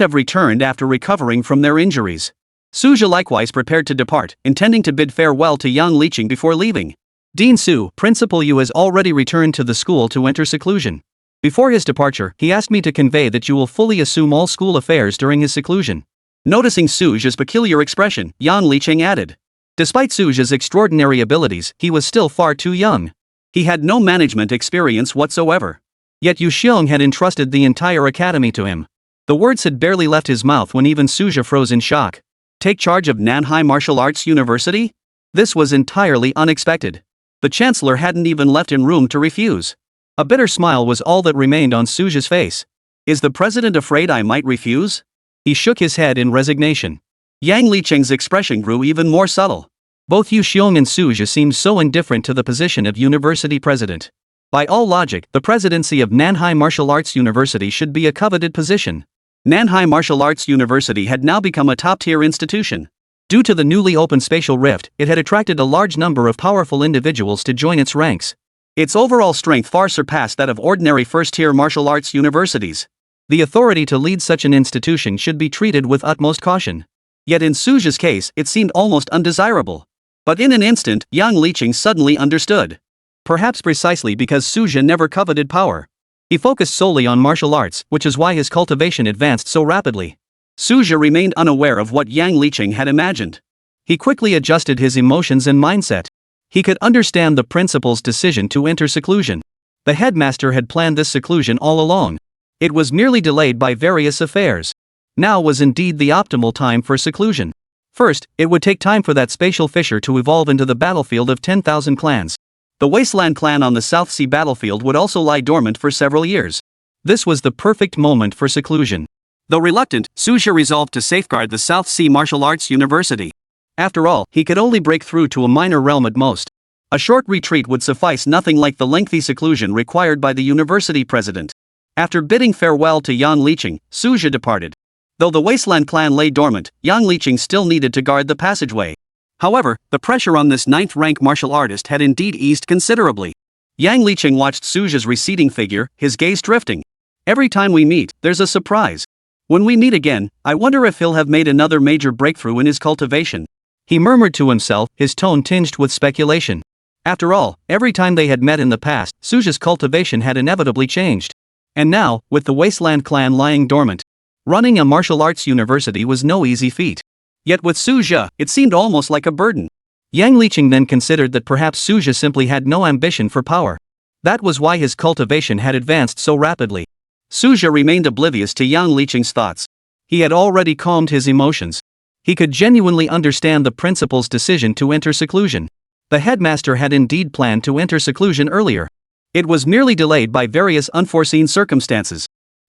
have returned after recovering from their injuries. Suja likewise prepared to depart, intending to bid farewell to Yang Liqing before leaving. Dean Su, Principal Yu has already returned to the school to enter seclusion. Before his departure, he asked me to convey that you will fully assume all school affairs during his seclusion. Noticing Suja's peculiar expression, Yang Liqing added. Despite Suja's extraordinary abilities, he was still far too young. He had no management experience whatsoever. Yet Yu Xiong had entrusted the entire academy to him. The words had barely left his mouth when even Suja froze in shock. Take charge of Nanhai Martial Arts University? This was entirely unexpected. The chancellor hadn't even left him room to refuse. A bitter smile was all that remained on Suja's face. Is the president afraid I might refuse? He shook his head in resignation. Yang Liqing's expression grew even more subtle. Both Yu Xiong and Suja seemed so indifferent to the position of university president. By all logic, the presidency of Nanhai Martial Arts University should be a coveted position. Nanhai Martial Arts University had now become a top-tier institution. Due to the newly opened spatial rift, it had attracted a large number of powerful individuals to join its ranks. Its overall strength far surpassed that of ordinary first-tier martial arts universities. The authority to lead such an institution should be treated with utmost caution. Yet in Suja's case, it seemed almost undesirable. But in an instant, Yang Liqing suddenly understood. Perhaps precisely because Suja never coveted power. He focused solely on martial arts, which is why his cultivation advanced so rapidly. Suja remained unaware of what Yang Liqing had imagined. He quickly adjusted his emotions and mindset. He could understand the principal's decision to enter seclusion. The headmaster had planned this seclusion all along. It was merely delayed by various affairs. Now was indeed the optimal time for seclusion. First, it would take time for that spatial fissure to evolve into the battlefield of 10,000 clans. The Wasteland clan on the South Sea battlefield would also lie dormant for several years. This was the perfect moment for seclusion. Though reluctant, Suja resolved to safeguard the South Sea Martial Arts University. After all, he could only break through to a minor realm at most. A short retreat would suffice, nothing like the lengthy seclusion required by the university president. After bidding farewell to Yang Liqing, Suja departed. Though the Wasteland clan lay dormant, Yang Liqing still needed to guard the passageway. However, the pressure on this 9th-rank martial artist had indeed eased considerably. Yang Liqing watched Suja's receding figure, his gaze drifting. Every time we meet, there's a surprise. When we meet again, I wonder if he'll have made another major breakthrough in his cultivation. He murmured to himself, his tone tinged with speculation. After all, every time they had met in the past, Suja's cultivation had inevitably changed. And now, with the Wasteland clan lying dormant, running a martial arts university was no easy feat. Yet with Suja, it seemed almost like a burden. Yang Liqing then considered that perhaps Suja simply had no ambition for power. That was why his cultivation had advanced so rapidly. Suja remained oblivious to Yang Liqing's thoughts. He had already calmed his emotions. He could genuinely understand the principal's decision to enter seclusion. The headmaster had indeed planned to enter seclusion earlier. It was merely delayed by various unforeseen circumstances.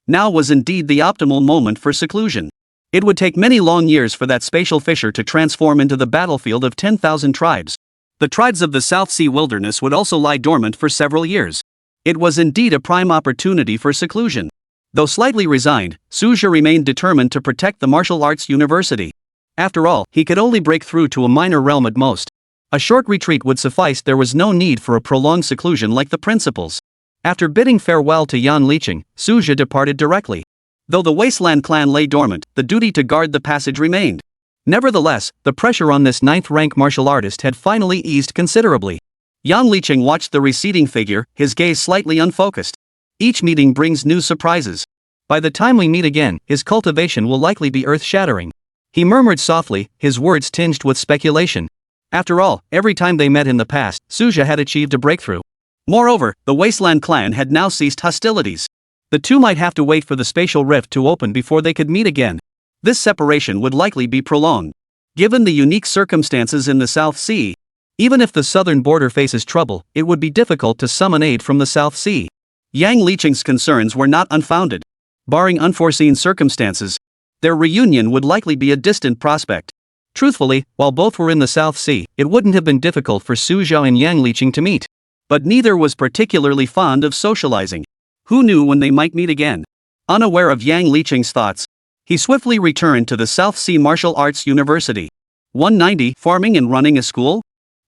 Now was indeed the optimal moment for seclusion. It would take many long years for that spatial fissure to transform into the battlefield of 10,000 tribes. The tribes of the South Sea wilderness would also lie dormant for several years. It was indeed a prime opportunity for seclusion. Though slightly resigned, Suja remained determined to protect the martial arts university. After all, he could only break through to a minor realm at most. A short retreat would suffice, there was no need for a prolonged seclusion like the principal's. After bidding farewell to Yang Liqing, Suja departed directly. Though the Wasteland clan lay dormant, the duty to guard the passage remained. Nevertheless, the pressure on this 9th-rank martial artist had finally eased considerably. Yang Liqing watched the receding figure, his gaze slightly unfocused. Each meeting brings new surprises. By the time we meet again, his cultivation will likely be earth-shattering. He murmured softly, his words tinged with speculation. After all, every time they met in the past, Suja had achieved a breakthrough. Moreover, the Wasteland clan had now ceased hostilities. The two might have to wait for the spatial rift to open before they could meet again. This separation would likely be prolonged. Given the unique circumstances in the South Sea, even if the southern border faces trouble, it would be difficult to summon aid from the South Sea. Yang Liqing's concerns were not unfounded. Barring unforeseen circumstances, their reunion would likely be a distant prospect. Truthfully, while both were in the South Sea, it wouldn't have been difficult for Suja and Yang Liqing to meet. But neither was particularly fond of socializing. Who knew when they might meet again? Unaware of Yang Liqing's thoughts, he swiftly returned to the South Sea Martial Arts University. 190. Farming and running a school?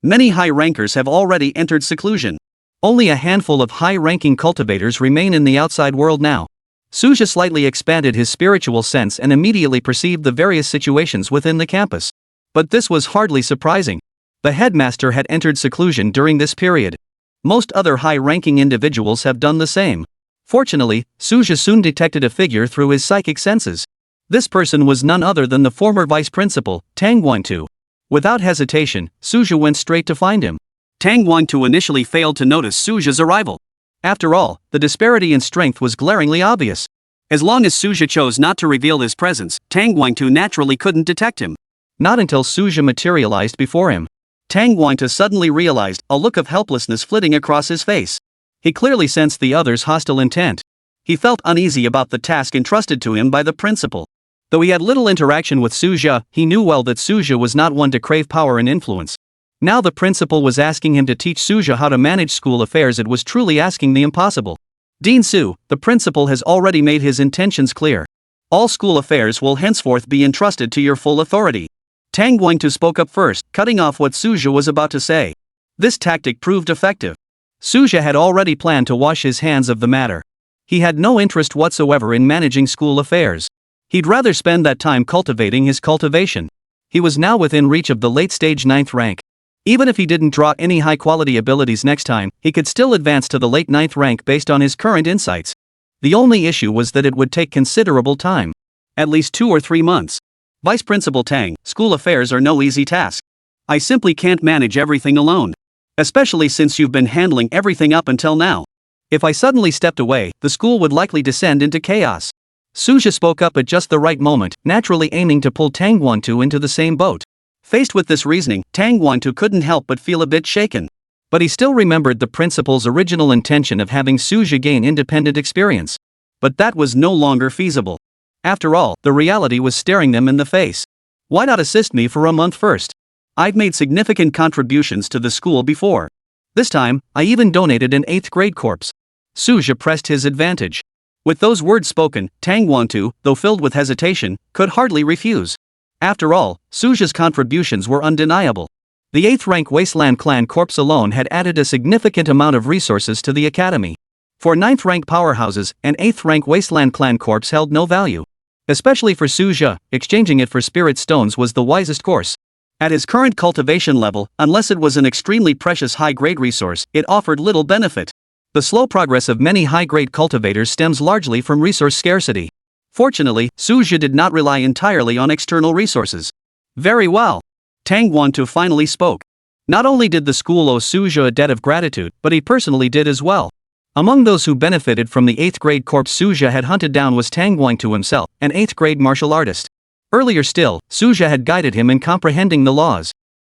Many high rankers have already entered seclusion. Only a handful of high-ranking cultivators remain in the outside world now. Suja slightly expanded his spiritual sense and immediately perceived the various situations within the campus. But this was hardly surprising. The headmaster had entered seclusion during this period. Most other high-ranking individuals have done the same. Fortunately, Suja soon detected a figure through his psychic senses. This person was none other than the former vice principal, Tang Guangtu. Without hesitation, Suja went straight to find him. Tang Guangtu initially failed to notice Suja's arrival. After all, the disparity in strength was glaringly obvious. As long as Suja chose not to reveal his presence, Tang Guangtu naturally couldn't detect him. Not until Suja materialized before him. Tang Guangtu suddenly realized, a look of helplessness flitting across his face. He clearly sensed the other's hostile intent. He felt uneasy about the task entrusted to him by the principal. Though he had little interaction with Suja, he knew well that Suja was not one to crave power and influence. Now the principal was asking him to teach Suja how to manage school affairs. It was truly asking the impossible. Dean Su, the principal, has already made his intentions clear. All school affairs will henceforth be entrusted to your full authority. Tang Guangtu spoke up first, cutting off what Suja was about to say. This tactic proved effective. Suja had already planned to wash his hands of the matter. He had no interest whatsoever in managing school affairs. He'd rather spend that time cultivating his cultivation. He was now within reach of the late-stage 9th rank. Even if he didn't draw any high-quality abilities next time, he could still advance to the late 9th rank based on his current insights. The only issue was that it would take considerable time. At least 2 or 3 months. Vice Principal Tang, school affairs are no easy task. I simply can't manage everything alone. Especially since you've been handling everything up until now. If I suddenly stepped away, the school would likely descend into chaos. Suja spoke up at just the right moment, naturally aiming to pull Tang Guangtu into the same boat. Faced with this reasoning, Tang Guangtu couldn't help but feel a bit shaken. But he still remembered the principal's original intention of having Suja gain independent experience. But that was no longer feasible. After all, the reality was staring them in the face. Why not assist me for a month first? I've made significant contributions to the school before. This time, I even donated an 8th grade corpse. Suja pressed his advantage. With those words spoken, Tang Guangtu, though filled with hesitation, could hardly refuse. After all, Suja's contributions were undeniable. The 8th rank Wasteland clan corpse alone had added a significant amount of resources to the academy. For 9th rank powerhouses, an 8th rank Wasteland clan corpse held no value. Especially for Suja, exchanging it for spirit stones was the wisest course. At his current cultivation level, unless it was an extremely precious high-grade resource, it offered little benefit. The slow progress of many high-grade cultivators stems largely from resource scarcity. Fortunately, Suja did not rely entirely on external resources. Very well. Tang Guangtu finally spoke. Not only did the school owe Suja a debt of gratitude, but he personally did as well. Among those who benefited from the 8th grade corpse Suja had hunted down was Tang Guangtu himself, an 8th grade martial artist. Earlier still, Suja had guided him in comprehending the laws.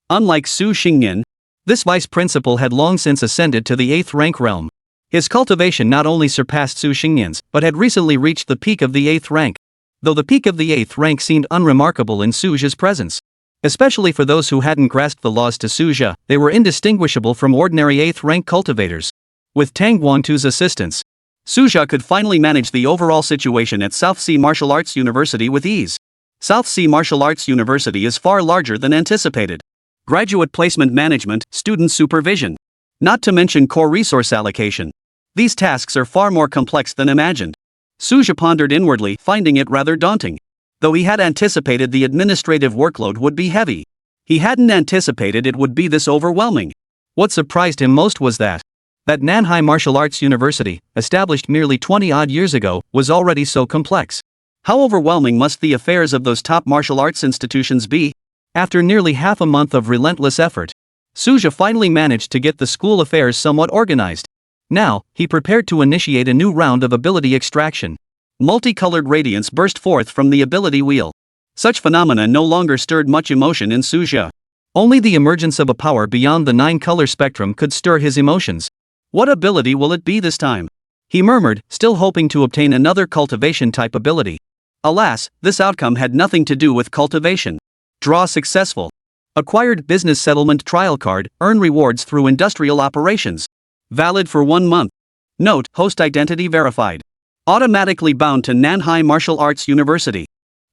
Unlike Su Xingyan, this vice principal had long since ascended to the 8th rank realm. His cultivation not only surpassed Su Xingyan's, but had recently reached the peak of the 8th rank. Though the peak of the 8th rank seemed unremarkable in Suja's presence. Especially for those who hadn't grasped the laws to Suja, they were indistinguishable from ordinary 8th rank cultivators. With Tang Guangtu's assistance, Suja could finally manage the overall situation at South Sea Martial Arts University with ease. South Sea Martial Arts University is far larger than anticipated. Graduate placement management, student supervision. Not to mention core resource allocation. These tasks are far more complex than imagined. Suja pondered inwardly, finding it rather daunting. Though he had anticipated the administrative workload would be heavy, he hadn't anticipated it would be this overwhelming. What surprised him most was that Nanhai Martial Arts University, established merely 20-odd years ago, was already so complex. How overwhelming must the affairs of those top martial arts institutions be? After nearly half a month of relentless effort, Suja finally managed to get the school affairs somewhat organized. Now, he prepared to initiate a new round of ability extraction. Multicolored radiance burst forth from the ability wheel. Such phenomena no longer stirred much emotion in Suja. Only the emergence of a power beyond the 9-color spectrum could stir his emotions. What ability will it be this time? He murmured, still hoping to obtain another cultivation-type ability. Alas, this outcome had nothing to do with cultivation. Draw successful. Acquired business settlement trial card, earn rewards through industrial operations. Valid for 1 month. Note, host identity verified. Automatically bound to Nanhai Martial Arts University.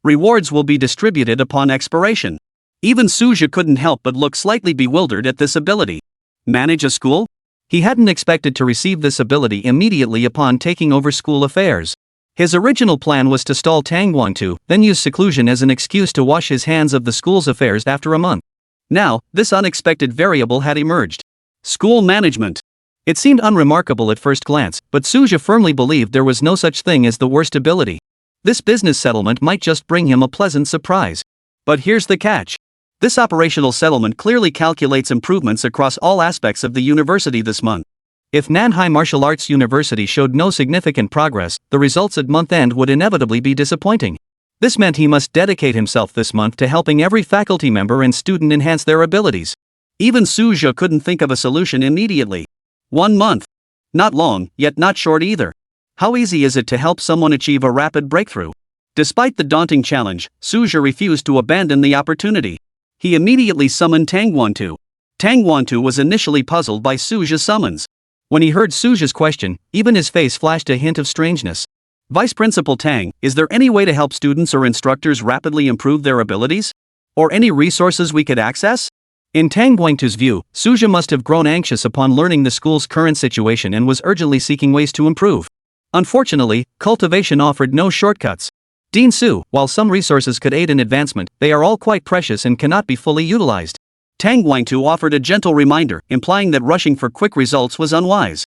Rewards will be distributed upon expiration. Even Suja couldn't help but look slightly bewildered at this ability. Manage a school? He hadn't expected to receive this ability immediately upon taking over school affairs. His original plan was to stall Tang Guangtu, then use seclusion as an excuse to wash his hands of the school's affairs after a month. Now, this unexpected variable had emerged. School management. It seemed unremarkable at first glance, but Suja firmly believed there was no such thing as the worst ability. This business settlement might just bring him a pleasant surprise. But here's the catch. This operational settlement clearly calculates improvements across all aspects of the university this month. If Nanhai Martial Arts University showed no significant progress, the results at month end would inevitably be disappointing. This meant he must dedicate himself this month to helping every faculty member and student enhance their abilities. Even Suja couldn't think of a solution immediately. 1 month. Not long, yet not short either. How easy is it to help someone achieve a rapid breakthrough? Despite the daunting challenge, Suja refused to abandon the opportunity. He immediately summoned Tang Guangtu. Tang Guangtu was initially puzzled by Suja's summons. When he heard Suja's question, even his face flashed a hint of strangeness. Vice Principal Tang, is there any way to help students or instructors rapidly improve their abilities? Or any resources we could access? In Tang Guangtu's view, Suja must have grown anxious upon learning the school's current situation and was urgently seeking ways to improve. Unfortunately, Cultivation offered no shortcuts. Dean Su, while some resources could aid in advancement, they are all quite precious and cannot be fully utilized. Tang Guangtu offered a gentle reminder, implying that rushing for quick results was unwise.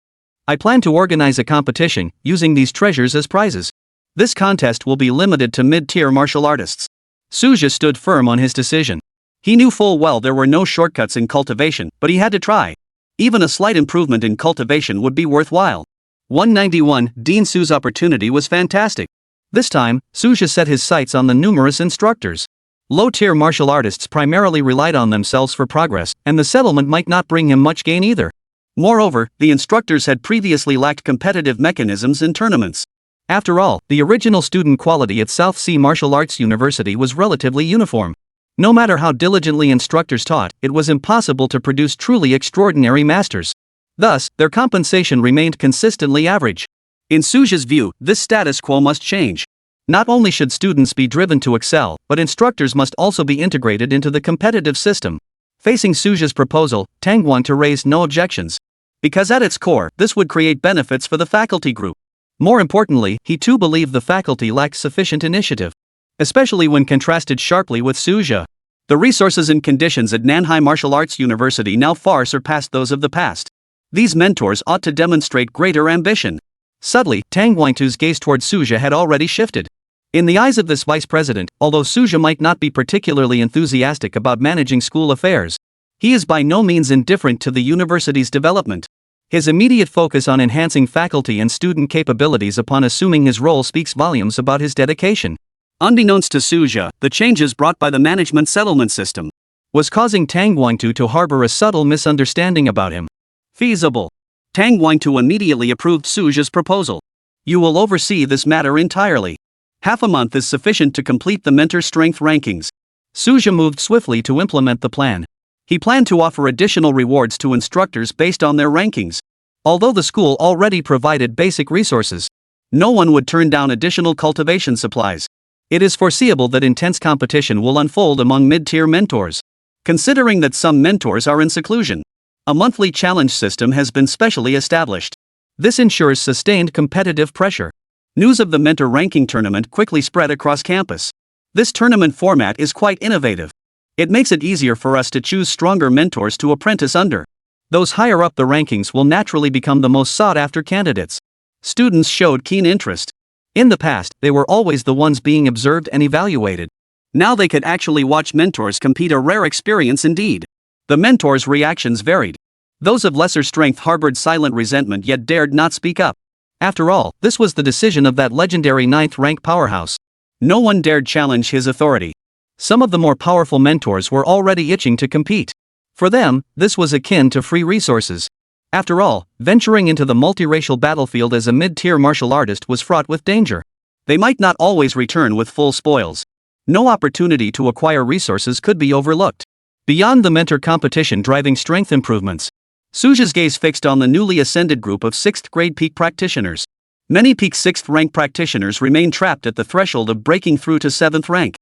I plan to organize a competition, using these treasures as prizes. This contest will be limited to mid-tier martial artists. Suja stood firm on his decision. He knew full well there were no shortcuts in Cultivation, but he had to try. Even a slight improvement in Cultivation would be worthwhile. 191. Dean Su's opportunity was fantastic. This time, Suja set his sights on the numerous instructors. Low-tier martial artists primarily relied on themselves for progress, and the settlement might not bring him much gain either. Moreover, the instructors had previously lacked competitive mechanisms in tournaments. After all, the original student quality at South Sea Martial Arts University was relatively uniform. No matter how diligently instructors taught, it was impossible to produce truly extraordinary masters. Thus, their compensation remained consistently average. In Suja's view, this status quo must change. Not only should students be driven to excel, but instructors must also be integrated into the competitive system. Facing Suja's proposal, Tang Guangtu raised no objections. Because at its core, this would create benefits for the faculty group. More importantly, he too believed the faculty lacked sufficient initiative. Especially when contrasted sharply with Suja. The resources and conditions at Nanhai Martial Arts University now far surpassed those of the past. These mentors ought to demonstrate greater ambition. Subtly, Tang Guangtu's gaze toward Suja had already shifted. In the eyes of this vice president, although Suja might not be particularly enthusiastic about managing school affairs, he is by no means indifferent to the university's development. His immediate focus on enhancing faculty and student capabilities upon assuming his role speaks volumes about his dedication. Unbeknownst to Suja, the changes brought by the management settlement system was causing Tang Guangtu to harbor a subtle misunderstanding about him. Feasible. Tang Guangtu immediately approved Suja's proposal. You will oversee this matter entirely. Half a month is sufficient to complete the mentor strength rankings. Suja moved swiftly to implement the plan. He planned to offer additional rewards to instructors based on their rankings. Although the school already provided basic resources, no one would turn down additional cultivation supplies. It is foreseeable that intense competition will unfold among mid-tier mentors. Considering that some mentors are in seclusion, a monthly challenge system has been specially established. This ensures sustained competitive pressure. News of the mentor ranking tournament quickly spread across campus. This tournament format is quite innovative. It makes it easier for us to choose stronger mentors to apprentice under. Those higher up the rankings will naturally become the most sought-after candidates. Students showed keen interest. In the past, they were always the ones being observed and evaluated. Now they could actually watch mentors compete, a rare experience indeed. The mentors' reactions varied. Those of lesser strength harbored silent resentment yet dared not speak up. After all, this was the decision of that legendary 9th rank powerhouse. No one dared challenge his authority. Some of the more powerful mentors were already itching to compete. For them, this was akin to free resources. After all, venturing into the multiracial battlefield as a mid-tier martial artist was fraught with danger. They might not always return with full spoils. No opportunity to acquire resources could be overlooked. Beyond the mentor competition driving strength improvements, Suja's gaze fixed on the newly ascended group of 6th grade peak practitioners. Many peak 6th rank practitioners remain trapped at the threshold of breaking through to 7th rank.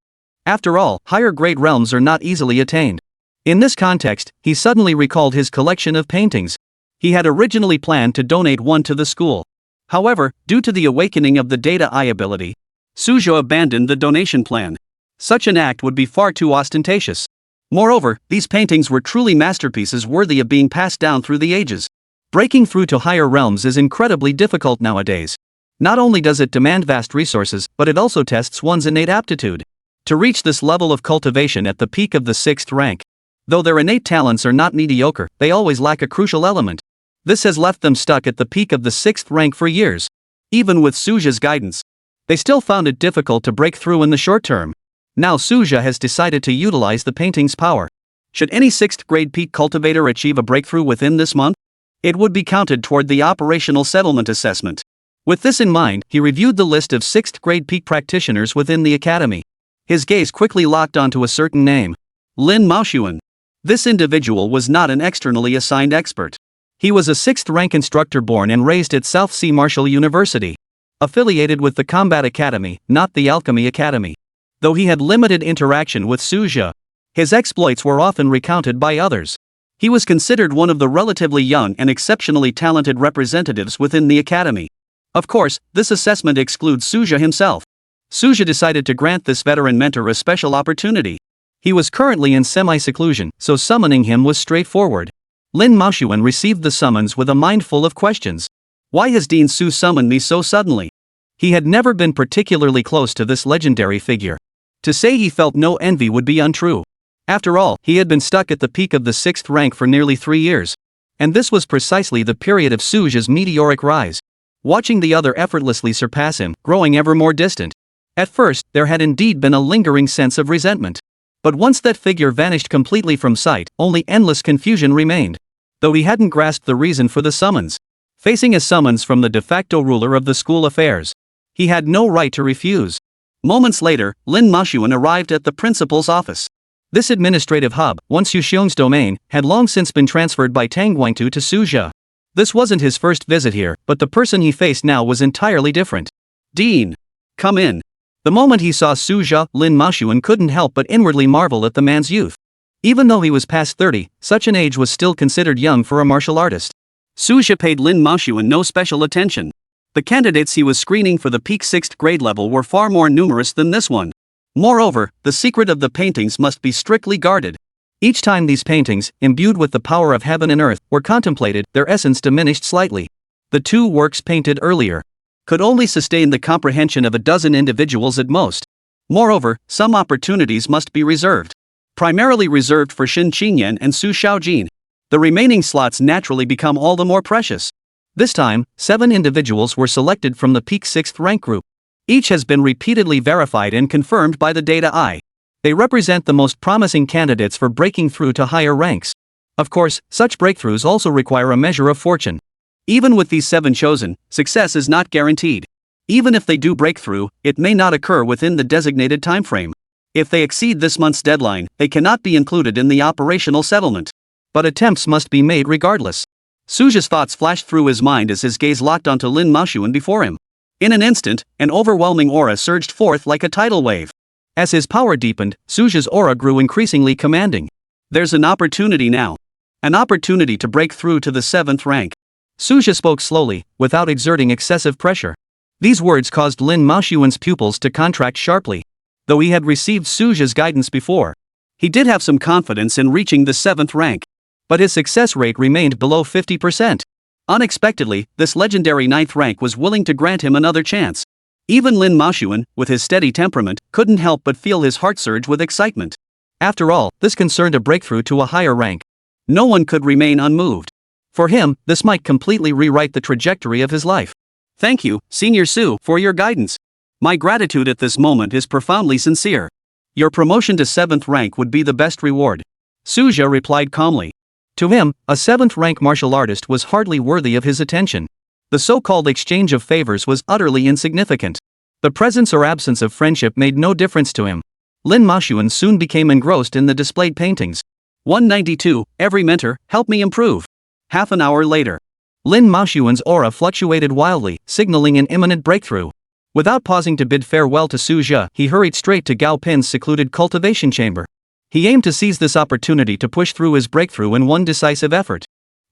After all, higher grade realms are not easily attained. In this context, he suddenly recalled his collection of paintings. He had originally planned to donate one to the school. However, due to the awakening of the data eye ability, Suja abandoned the donation plan. Such an act would be far too ostentatious. Moreover, these paintings were truly masterpieces worthy of being passed down through the ages. Breaking through to higher realms is incredibly difficult nowadays. Not only does it demand vast resources, but it also tests one's innate aptitude. To reach this level of cultivation at the peak of the 6th rank, though their innate talents are not mediocre, they always lack a crucial element. This has left them stuck at the peak of the 6th rank for years. Even with Suja's guidance, they still found it difficult to break through in the short term. Now Suja has decided to utilize the painting's power. Should any 6th grade peak cultivator achieve a breakthrough within this month, it would be counted toward the operational settlement assessment. With this in mind, he reviewed the list of 6th grade peak practitioners within the academy. His gaze quickly locked onto a certain name. Lin Maoshuan. This individual was not an externally assigned expert. He was a 6th rank instructor born and raised at South Sea Martial University, affiliated with the Combat Academy, not the Alchemy Academy. Though he had limited interaction with Suja, his exploits were often recounted by others. He was considered one of the relatively young and exceptionally talented representatives within the academy. Of course, this assessment excludes Suja himself. Suja decided to grant this veteran mentor a special opportunity. He was currently in semi-seclusion, so summoning him was straightforward. Lin Maoshuan received the summons with a mind full of questions. Why has Dean Su summoned me so suddenly? He had never been particularly close to this legendary figure. To say he felt no envy would be untrue. After all, he had been stuck at the peak of the 6th rank for nearly 3 years. And this was precisely the period of Suja's meteoric rise. Watching the other effortlessly surpass him, growing ever more distant. At first, there had indeed been a lingering sense of resentment. But once that figure vanished completely from sight, only endless confusion remained. Though he hadn't grasped the reason for the summons. Facing a summons from the de facto ruler of the school affairs, he had no right to refuse. Moments later, Lin Maoshuan arrived at the principal's office. This administrative hub, once Yuxiong's domain, had long since been transferred by Tang Guangtu to Suja. This wasn't his first visit here, but the person he faced now was entirely different. Dean, come in. The moment he saw Suja, Lin Maoshuan couldn't help but inwardly marvel at the man's youth. Even though he was past 30, such an age was still considered young for a martial artist. Suja paid Lin Maoshuan no special attention. The candidates he was screening for the peak 6th grade level were far more numerous than this one. Moreover, the secret of the paintings must be strictly guarded. Each time these paintings, imbued with the power of heaven and earth, were contemplated, their essence diminished slightly. The 2 works painted earlier could only sustain the comprehension of a dozen individuals at most. Moreover, some opportunities must be reserved. Primarily reserved for Shin Qingyan and Su Shaojin. The remaining slots naturally become all the more precious. This time, 7 individuals were selected from the peak 6th rank group. Each has been repeatedly verified and confirmed by the data eye. They represent the most promising candidates for breaking through to higher ranks. Of course, such breakthroughs also require a measure of fortune. Even with these 7 chosen, success is not guaranteed. Even if they do break through, it may not occur within the designated timeframe. If they exceed this month's deadline, they cannot be included in the operational settlement. But attempts must be made regardless. Suja's thoughts flashed through his mind as his gaze locked onto Lin Maoshuan before him. In an instant, an overwhelming aura surged forth like a tidal wave. As his power deepened, Suja's aura grew increasingly commanding. There's an opportunity now. An opportunity to break through to the 7th rank. Suja spoke slowly, without exerting excessive pressure. These words caused Lin Maoshuan's pupils to contract sharply. Though he had received Suja's guidance before, he did have some confidence in reaching the 7th rank. But his success rate remained below 50%. Unexpectedly, this legendary 9th rank was willing to grant him another chance. Even Lin Maoshuan, with his steady temperament, couldn't help but feel his heart surge with excitement. After all, this concerned a breakthrough to a higher rank. No one could remain unmoved. For him, this might completely rewrite the trajectory of his life. Thank you, Senior Su, for your guidance. My gratitude at this moment is profoundly sincere. Your promotion to 7th rank would be the best reward. Suja replied calmly. To him, a 7th rank martial artist was hardly worthy of his attention. The so-called exchange of favors was utterly insignificant. The presence or absence of friendship made no difference to him. Lin Maoshuan soon became engrossed in the displayed paintings. 192, every mentor, help me improve. Half an hour later. Lin Maoshuan's aura fluctuated wildly, signaling an imminent breakthrough. Without pausing to bid farewell to Suja, he hurried straight to Gao Pin's secluded cultivation chamber. He aimed to seize this opportunity to push through his breakthrough in one decisive effort.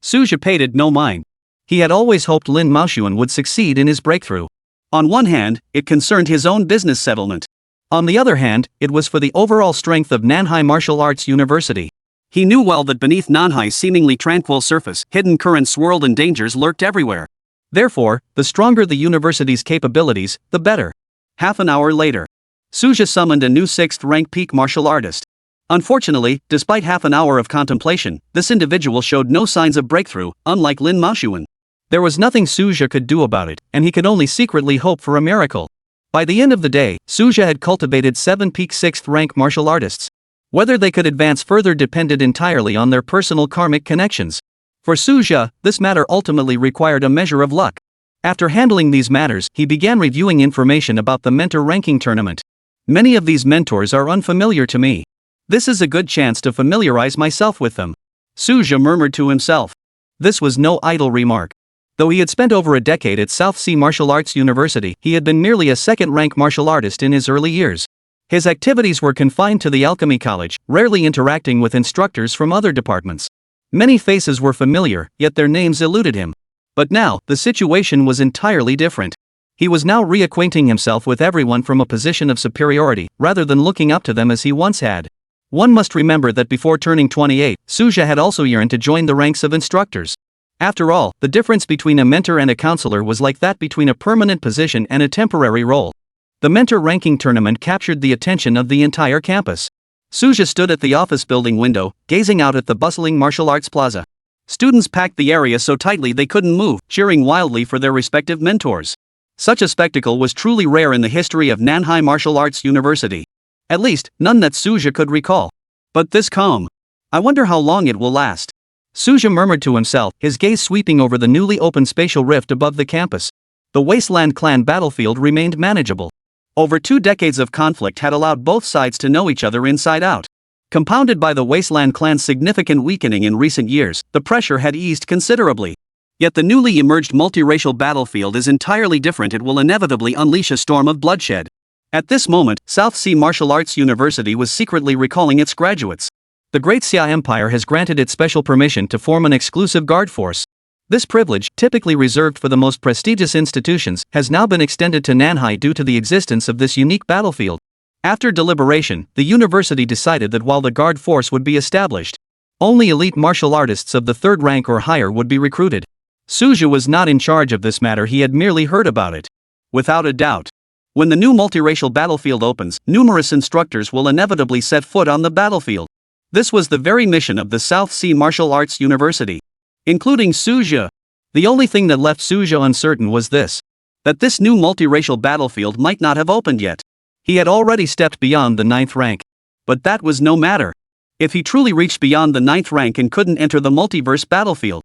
Suja paid it no mind. He had always hoped Lin Maoshuan would succeed in his breakthrough. On one hand, it concerned his own business settlement. On the other hand, it was for the overall strength of Nanhai Martial Arts University. He knew well that beneath Nanhai's seemingly tranquil surface, hidden currents swirled and dangers lurked everywhere. Therefore, the stronger the university's capabilities, the better. Half an hour later, Suja summoned a new 6th rank peak martial artist. Unfortunately, despite half an hour of contemplation, this individual showed no signs of breakthrough, unlike Lin Maoshuan. There was nothing Suja could do about it, and he could only secretly hope for a miracle. By the end of the day, Suja had cultivated 7 peak 6th rank martial artists. Whether they could advance further depended entirely on their personal karmic connections. For Suja, this matter ultimately required a measure of luck. After handling these matters, he began reviewing information about the mentor ranking tournament. Many of these mentors are unfamiliar to me. This is a good chance to familiarize myself with them. Suja murmured to himself. This was no idle remark. Though he had spent over a decade at South Sea Martial Arts University, he had been merely a second-rank martial artist in his early years. His activities were confined to the Alchemy College, rarely interacting with instructors from other departments. Many faces were familiar, yet their names eluded him. But now, the situation was entirely different. He was now reacquainting himself with everyone from a position of superiority, rather than looking up to them as he once had. One must remember that before turning 28, Suja had also yearned to join the ranks of instructors. After all, the difference between a mentor and a counselor was like that between a permanent position and a temporary role. The mentor ranking tournament captured the attention of the entire campus. Suja stood at the office building window, gazing out at the bustling martial arts plaza. Students packed the area so tightly they couldn't move, cheering wildly for their respective mentors. Such a spectacle was truly rare in the history of Nanhai Martial Arts University. At least, none that Suja could recall. But this calm. I wonder how long it will last. Suja murmured to himself, his gaze sweeping over the newly opened spatial rift above the campus. The Wasteland clan battlefield remained manageable. Over 2 decades of conflict had allowed both sides to know each other inside out. Compounded by the Wasteland clan's significant weakening in recent years, the pressure had eased considerably. Yet the newly emerged multiracial battlefield is entirely different. It will inevitably unleash a storm of bloodshed. At this moment, South Sea Martial Arts University was secretly recalling its graduates. The Great Xia Empire has granted it special permission to form an exclusive guard force. This privilege, typically reserved for the most prestigious institutions, has now been extended to Nanhai due to the existence of this unique battlefield. After deliberation, the university decided that while the guard force would be established, only elite martial artists of the 3rd rank or higher would be recruited. Suja was not in charge of this matter, he had merely heard about it. Without a doubt, when the new multiracial battlefield opens, numerous instructors will inevitably set foot on the battlefield. This was the very mission of the South Sea Martial Arts University. Including Suja. The only thing that left Suja uncertain was this. That this new multiracial battlefield might not have opened yet. He had already stepped beyond the 9th rank. But that was no matter. If he truly reached beyond the 9th rank and couldn't enter the multiverse battlefield,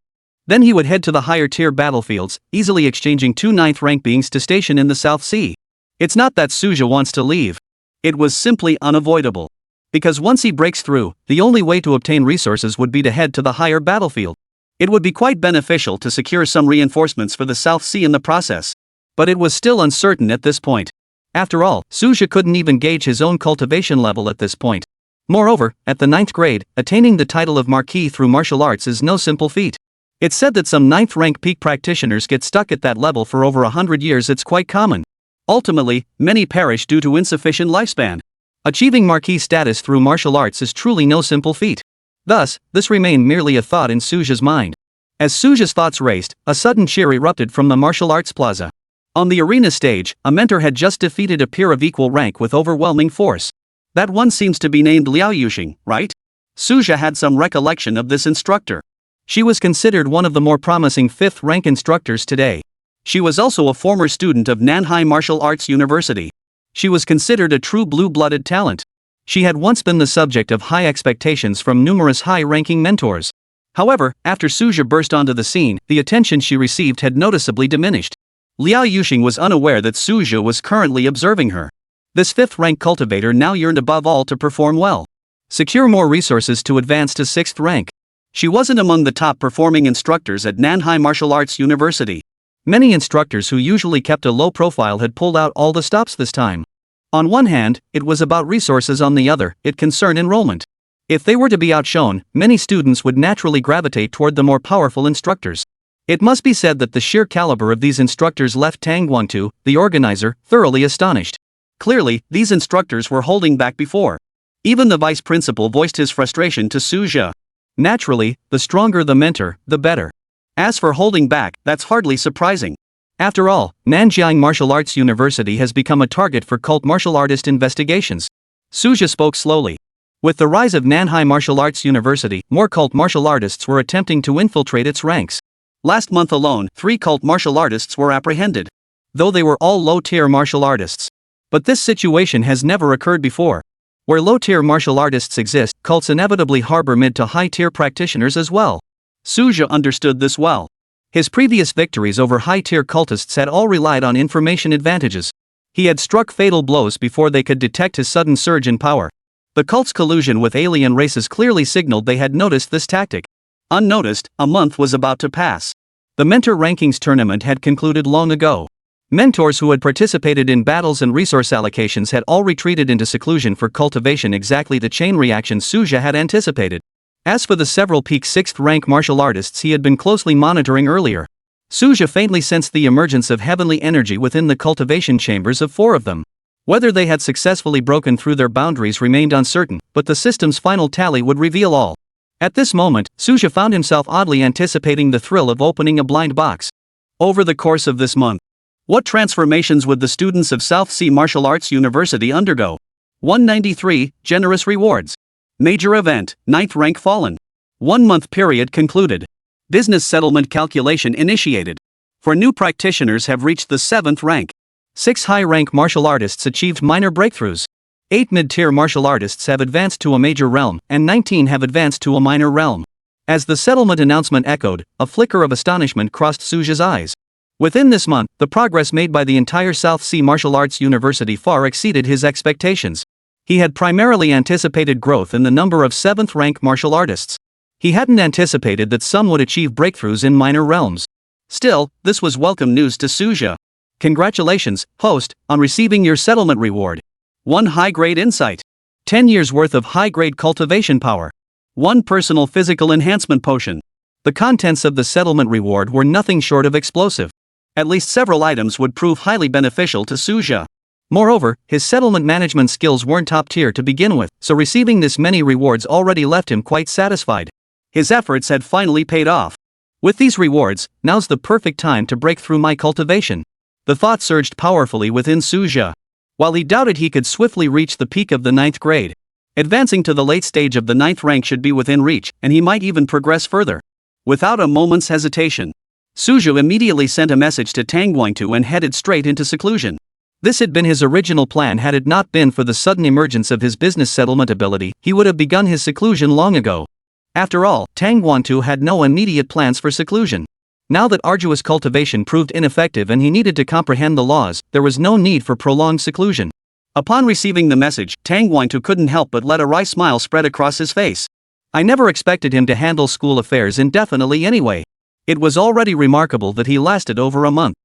then he would head to the higher tier battlefields, easily exchanging 2 9th rank beings to station in the South Sea. It's not that Suja wants to leave. It was simply unavoidable. Because once he breaks through, the only way to obtain resources would be to head to the higher battlefield. It would be quite beneficial to secure some reinforcements for the South Sea in the process. But it was still uncertain at this point. After all, Suja couldn't even gauge his own cultivation level at this point. Moreover, at the 9th grade, attaining the title of Marquis through martial arts is no simple feat. It's said that some 9th rank peak practitioners get stuck at that level for over 100 years. It's quite common. Ultimately, many perish due to insufficient lifespan. Achieving Marquis status through martial arts is truly no simple feat. Thus, this remained merely a thought in Suja's mind. As Suja's thoughts raced, a sudden cheer erupted from the martial arts plaza. On the arena stage, a mentor had just defeated a peer of equal rank with overwhelming force. That one seems to be named Liao Yuxing, right? Suja had some recollection of this instructor. She was considered one of the more promising 5th rank instructors today. She was also a former student of Nanhai Martial Arts University. She was considered a true blue-blooded talent. She had once been the subject of high expectations from numerous high-ranking mentors. However, after Suja burst onto the scene, the attention she received had noticeably diminished. Liao Yuxing was unaware that Suja was currently observing her. This 5th rank cultivator now yearned above all to perform well. Secure more resources to advance to 6th rank. She wasn't among the top performing instructors at Nanhai Martial Arts University. Many instructors who usually kept a low profile had pulled out all the stops this time. On one hand, it was about resources, on the other, it concerned enrollment. If they were to be outshone, many students would naturally gravitate toward the more powerful instructors. It must be said that the sheer caliber of these instructors left Tang Guangtu, the organizer, thoroughly astonished. Clearly, these instructors were holding back before. Even the vice principal voiced his frustration to Su Jia. Naturally, the stronger the mentor, the better. As for holding back, that's hardly surprising. After all, Nanjiang Martial Arts University has become a target for cult martial artist investigations. Su Jia spoke slowly. With the rise of Nanhai Martial Arts University, more cult martial artists were attempting to infiltrate its ranks. Last month alone, 3 cult martial artists were apprehended. Though they were all low-tier martial artists. But this situation has never occurred before. Where low-tier martial artists exist, cults inevitably harbor mid to high-tier practitioners as well. Su Jia understood this well. His previous victories over high-tier cultists had all relied on information advantages. He had struck fatal blows before they could detect his sudden surge in power. The cult's collusion with alien races clearly signaled they had noticed this tactic. Unnoticed, a month was about to pass. The Mentor Rankings tournament had concluded long ago. Mentors who had participated in battles and resource allocations had all retreated into seclusion for cultivation, exactly the chain reaction Su Jia had anticipated. As for the several peak 6th rank martial artists he had been closely monitoring earlier, Su Jia faintly sensed the emergence of heavenly energy within the cultivation chambers of 4 of them. Whether they had successfully broken through their boundaries remained uncertain, but the system's final tally would reveal all. At this moment, Su Jia found himself oddly anticipating the thrill of opening a blind box. Over the course of this month, what transformations would the students of South Sea Martial Arts University undergo? 193, Generous Rewards. Major Event, 9th Rank Fallen. 1-month period concluded. Business Settlement Calculation initiated. For new practitioners have reached the 7th rank. 6 high-rank martial artists achieved minor breakthroughs. 8 mid-tier martial artists have advanced to a major realm, and 19 have advanced to a minor realm. As the settlement announcement echoed, a flicker of astonishment crossed Su Jia's eyes. Within this month, the progress made by the entire South Sea Martial Arts University far exceeded his expectations. He had primarily anticipated growth in the number of 7th rank martial artists. He hadn't anticipated that some would achieve breakthroughs in minor realms. Still, this was welcome news to Su Jia. Congratulations, host, on receiving your settlement reward. 1 high-grade insight. 10 years worth of high-grade cultivation power. 1 personal physical enhancement potion. The contents of the settlement reward were nothing short of explosive. At least several items would prove highly beneficial to Su Jia. Moreover, his settlement management skills weren't top tier to begin with, so receiving this many rewards already left him quite satisfied. His efforts had finally paid off. With these rewards, now's the perfect time to break through my cultivation. The thought surged powerfully within Su Jia. While he doubted he could swiftly reach the peak of the 9th grade, advancing to the late stage of the 9th rank should be within reach, and he might even progress further. Without a moment's hesitation, Su Jia immediately sent a message to Tang Guangtu and headed straight into seclusion. This had been his original plan. Had it not been for the sudden emergence of his business settlement ability, he would have begun his seclusion long ago. After all, Tang Guangtu had no immediate plans for seclusion. Now that arduous cultivation proved ineffective and he needed to comprehend the laws, there was no need for prolonged seclusion. Upon receiving the message, Tang Guangtu couldn't help but let a wry smile spread across his face. I never expected him to handle school affairs indefinitely anyway. It was already remarkable that he lasted over a month.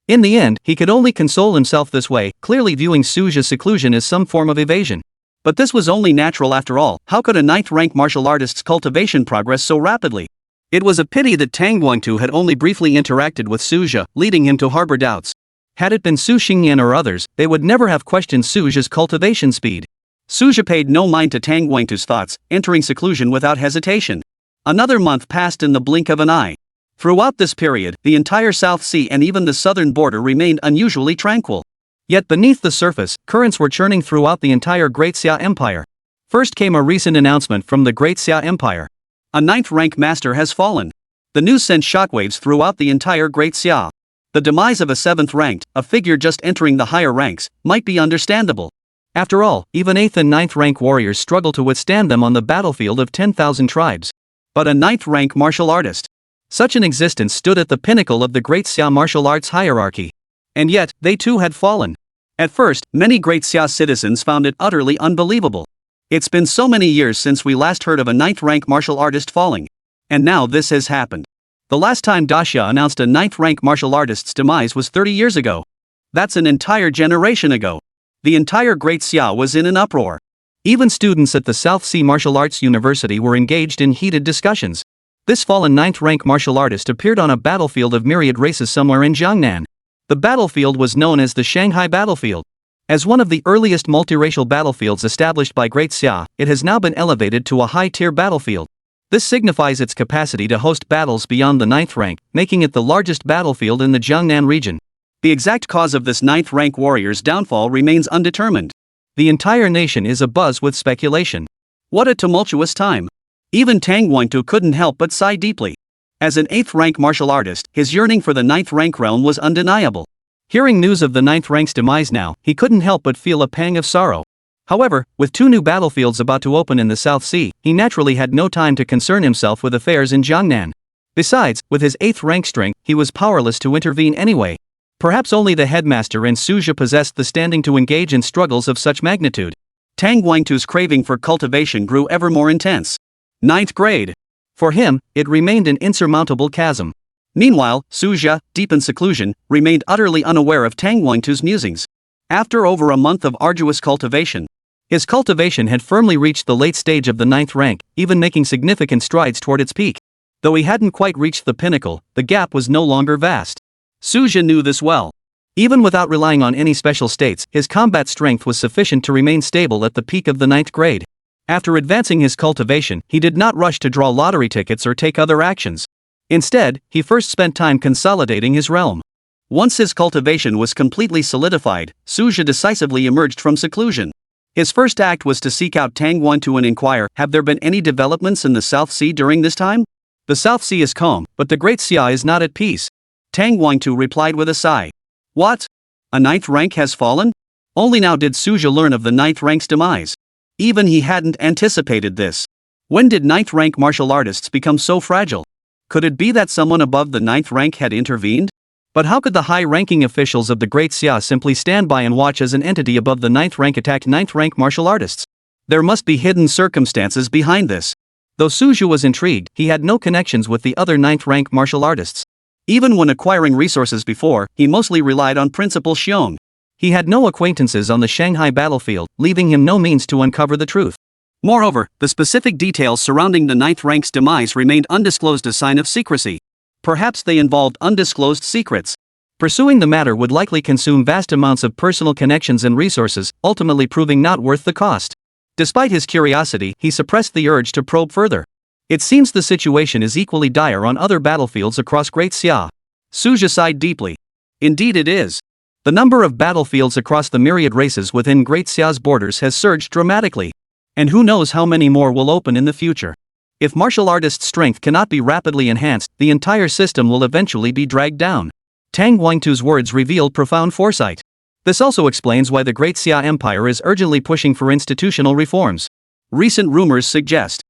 In the end, he could only console himself this way, clearly viewing Su Jia's seclusion as some form of evasion. But this was only natural after all. How could a 9th rank martial artist's cultivation progress so rapidly? It was a pity that Tang Guangtu had only briefly interacted with Su Jia, leading him to harbor doubts. Had it been Su Xingyan or others, they would never have questioned Su Jia's cultivation speed. Su Jia paid no mind to Tang Guangtu's thoughts, entering seclusion without hesitation. Another month passed in the blink of an eye. Throughout this period, the entire South Sea and even the southern border remained unusually tranquil. Yet beneath the surface, currents were churning throughout the entire Great Xia Empire. First came a recent announcement from the Great Xia Empire. A 9th rank master has fallen. The news sent shockwaves throughout the entire Great Xia. The demise of a 7th ranked, a figure just entering the higher ranks, might be understandable. After all, even 8th and 9th rank warriors struggle to withstand them on the battlefield of 10,000 tribes. But a 9th rank martial artist. Such an existence stood at the pinnacle of the Great Xia martial arts hierarchy. And yet, they too had fallen. At first, many Great Xia citizens found it utterly unbelievable. It's been so many years since we last heard of a 9th rank martial artist falling. And now this has happened. The last time Daxia announced a 9th rank martial artist's demise was 30 years ago. That's an entire generation ago. The entire Great Xia was in an uproar. Even students at the South Sea Martial Arts University were engaged in heated discussions. This fallen 9th rank martial artist appeared on a battlefield of myriad races somewhere in Jiangnan. The battlefield was known as the Shanghai Battlefield. As one of the earliest multiracial battlefields established by Great Xia, it has now been elevated to a high-tier battlefield. This signifies its capacity to host battles beyond the 9th rank, making it the largest battlefield in the Jiangnan region. The exact cause of this 9th rank warrior's downfall remains undetermined. The entire nation is abuzz with speculation. What a tumultuous time! Even Tang Wangtu couldn't help but sigh deeply. As an 8th rank martial artist, his yearning for the 9th rank realm was undeniable. Hearing news of the 9th rank's demise now, he couldn't help but feel a pang of sorrow. However, with 2 new battlefields about to open in the South Sea, he naturally had no time to concern himself with affairs in Jiangnan. Besides, with his 8th rank strength, he was powerless to intervene anyway. Perhaps only the headmaster and Suzhi possessed the standing to engage in struggles of such magnitude. Tang Wangtu's craving for cultivation grew ever more intense. 9th grade. For him, it remained an insurmountable chasm. Meanwhile, Suzhi, deep in seclusion, remained utterly unaware of Tang Wangtu's musings. After over a month of arduous cultivation, his cultivation had firmly reached the late stage of the 9th rank, even making significant strides toward its peak. Though he hadn't quite reached the pinnacle, the gap was no longer vast. Suzhi knew this well. Even without relying on any special states, his combat strength was sufficient to remain stable at the peak of the 9th grade. After advancing his cultivation, he did not rush to draw lottery tickets or take other actions. Instead, he first spent time consolidating his realm. Once his cultivation was completely solidified, Suzhi decisively emerged from seclusion. His first act was to seek out Tang Wangtu and inquire, have there been any developments in the South Sea during this time? The South Sea is calm, but the Great Xia is not at peace. Tang Wangtu replied with a sigh. What? A 9th rank has fallen? Only now did Suzhi learn of the 9th rank's demise. Even he hadn't anticipated this. When did 9th rank martial artists become so fragile? Could it be that someone above the 9th rank had intervened? But how could the high-ranking officials of the Great Xia simply stand by and watch as an entity above the 9th rank attacked 9th rank martial artists? There must be hidden circumstances behind this. Though Suzhi was intrigued, he had no connections with the other 9th rank martial artists. Even when acquiring resources before, he mostly relied on Principal Xiong. He had no acquaintances on the Shanghai battlefield, leaving him no means to uncover the truth. Moreover, the specific details surrounding the 9th rank's demise remained undisclosed, a sign of secrecy. Perhaps they involved undisclosed secrets. Pursuing the matter would likely consume vast amounts of personal connections and resources, ultimately proving not worth the cost. Despite his curiosity, he suppressed the urge to probe further. It seems the situation is equally dire on other battlefields across Great Xia. Suzhi sighed deeply. Indeed it is. The number of battlefields across the myriad races within Great Xia's borders has surged dramatically. And who knows how many more will open in the future. If martial artists' strength cannot be rapidly enhanced, the entire system will eventually be dragged down. Tang Wangtu's words revealed profound foresight. This also explains why the Great Xia Empire is urgently pushing for institutional reforms. Recent rumors suggest.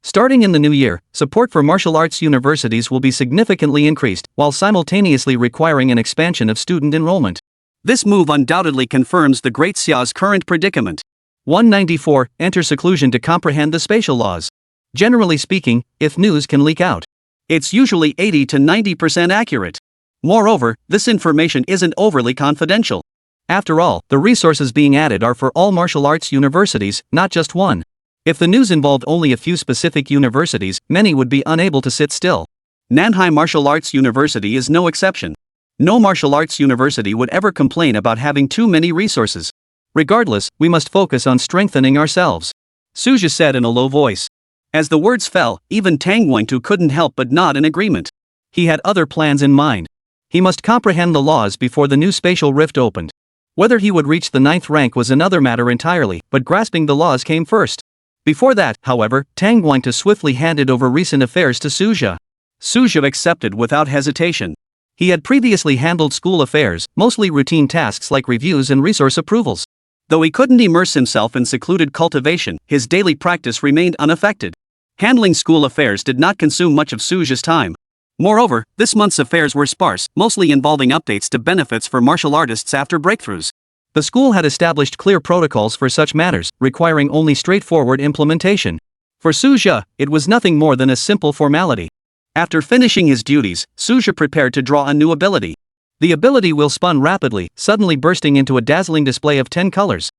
Starting in the new year, support for martial arts universities will be significantly increased, while simultaneously requiring an expansion of student enrollment. This move undoubtedly confirms the Great Xia's current predicament. 194. Enter seclusion to comprehend the spatial laws. Generally speaking, if news can leak out, it's usually 80 to 90% accurate. Moreover, this information isn't overly confidential. After all, the resources being added are for all martial arts universities, not just one. If the news involved only a few specific universities, many would be unable to sit still. Nanhai Martial Arts University is no exception. No martial arts university would ever complain about having too many resources. Regardless, we must focus on strengthening ourselves. Suzhi said in a low voice. As the words fell, even Tang Wangtu couldn't help but nod in agreement. He had other plans in mind. He must comprehend the laws before the new spatial rift opened. Whether he would reach the 9th rank was another matter entirely, but grasping the laws came first. Before that, however, Tang Wangtu swiftly handed over recent affairs to Suzhi. Suzhi accepted without hesitation. He had previously handled school affairs, mostly routine tasks like reviews and resource approvals. Though he couldn't immerse himself in secluded cultivation, his daily practice remained unaffected. Handling school affairs did not consume much of Suzhi's time. Moreover, this month's affairs were sparse, mostly involving updates to benefits for martial artists after breakthroughs. The school had established clear protocols for such matters, requiring only straightforward implementation. For Suzhi, it was nothing more than a simple formality. After finishing his duties, Suzhi prepared to draw a new ability. The ability wheel spun rapidly, suddenly bursting into a dazzling display of 10 colors.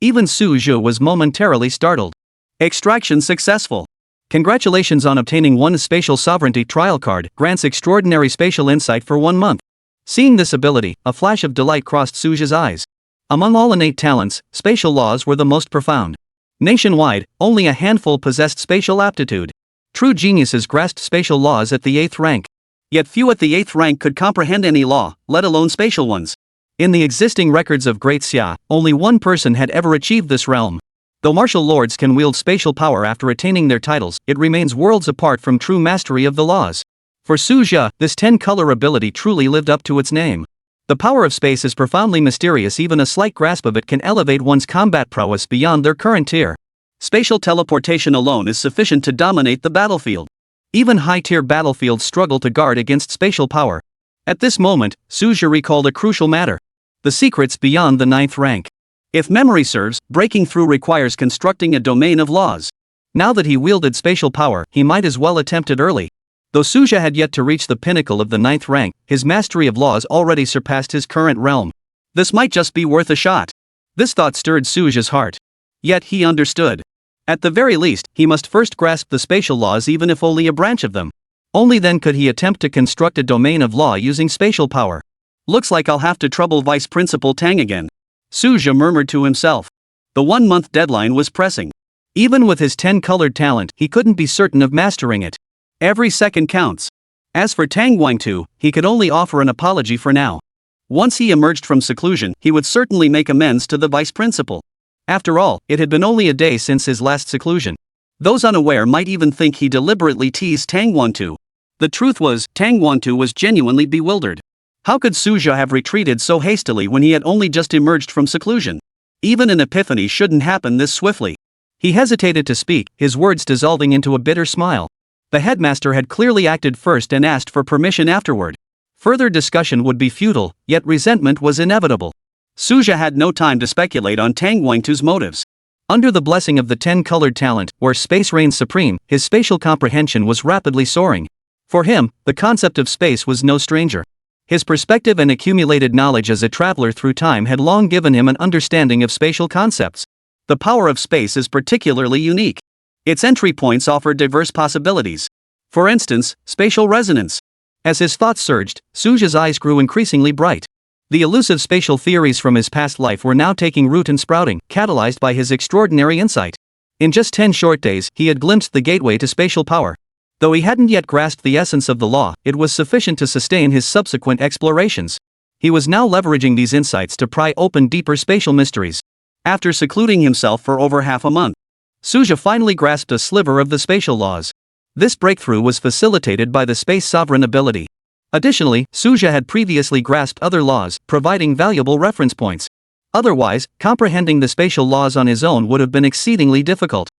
Even Suzhi was momentarily startled. Extraction successful. Congratulations on obtaining one spatial sovereignty trial card, grants extraordinary spatial insight for 1 month. Seeing this ability, a flash of delight crossed Suja's eyes. Among all innate talents, spatial laws were the most profound. Nationwide, only a handful possessed spatial aptitude. True geniuses grasped spatial laws at the 8th rank. Yet few at the 8th rank could comprehend any law, let alone spatial ones. In the existing records of Great Xia, only one person had ever achieved this realm. Though martial lords can wield spatial power after attaining their titles, it remains worlds apart from true mastery of the laws. For Suja, this 10-color ability truly lived up to its name. The power of space is profoundly mysterious. Even a slight grasp of it can elevate one's combat prowess beyond their current tier. Spatial teleportation alone is sufficient to dominate the battlefield. Even high-tier battlefields struggle to guard against spatial power. At this moment, Suja recalled a crucial matter. The secrets beyond the 9th rank. If memory serves, breaking through requires constructing a domain of laws. Now that he wielded spatial power, he might as well attempt it early. Though Suja had yet to reach the pinnacle of the 9th rank, his mastery of laws already surpassed his current realm. This might just be worth a shot. This thought stirred Suja's heart. Yet he understood. At the very least, he must first grasp the spatial laws, even if only a branch of them. Only then could he attempt to construct a domain of law using spatial power. Looks like I'll have to trouble Vice Principal Tang again. Suja murmured to himself. The 1-month deadline was pressing. Even with his 10-colored talent, he couldn't be certain of mastering it. Every second counts. As for Tang Guangtu, he could only offer an apology for now. Once he emerged from seclusion, he would certainly make amends to the vice principal. After all, it had been only a day since his last seclusion. Those unaware might even think he deliberately teased Tang Guangtu. The truth was, Tang Guangtu was genuinely bewildered. How could Suja have retreated so hastily when he had only just emerged from seclusion? Even an epiphany shouldn't happen this swiftly. He hesitated to speak, his words dissolving into a bitter smile. The headmaster had clearly acted first and asked for permission afterward. Further discussion would be futile, yet resentment was inevitable. Suja had no time to speculate on Tang Guangtu's motives. Under the blessing of the 10-colored talent, where space reigned supreme, his spatial comprehension was rapidly soaring. For him, the concept of space was no stranger. His perspective and accumulated knowledge as a traveler through time had long given him an understanding of spatial concepts. The power of space is particularly unique. Its entry points offer diverse possibilities. For instance, spatial resonance. As his thoughts surged, Suja's eyes grew increasingly bright. The elusive spatial theories from his past life were now taking root and sprouting, catalyzed by his extraordinary insight. In just 10 short days, he had glimpsed the gateway to spatial power. Though he hadn't yet grasped the essence of the law, it was sufficient to sustain his subsequent explorations. He was now leveraging these insights to pry open deeper spatial mysteries. After secluding himself for over half a month, Suja finally grasped a sliver of the spatial laws. This breakthrough was facilitated by the space sovereign ability. Additionally, Suja had previously grasped other laws, providing valuable reference points. Otherwise, comprehending the spatial laws on his own would have been exceedingly difficult.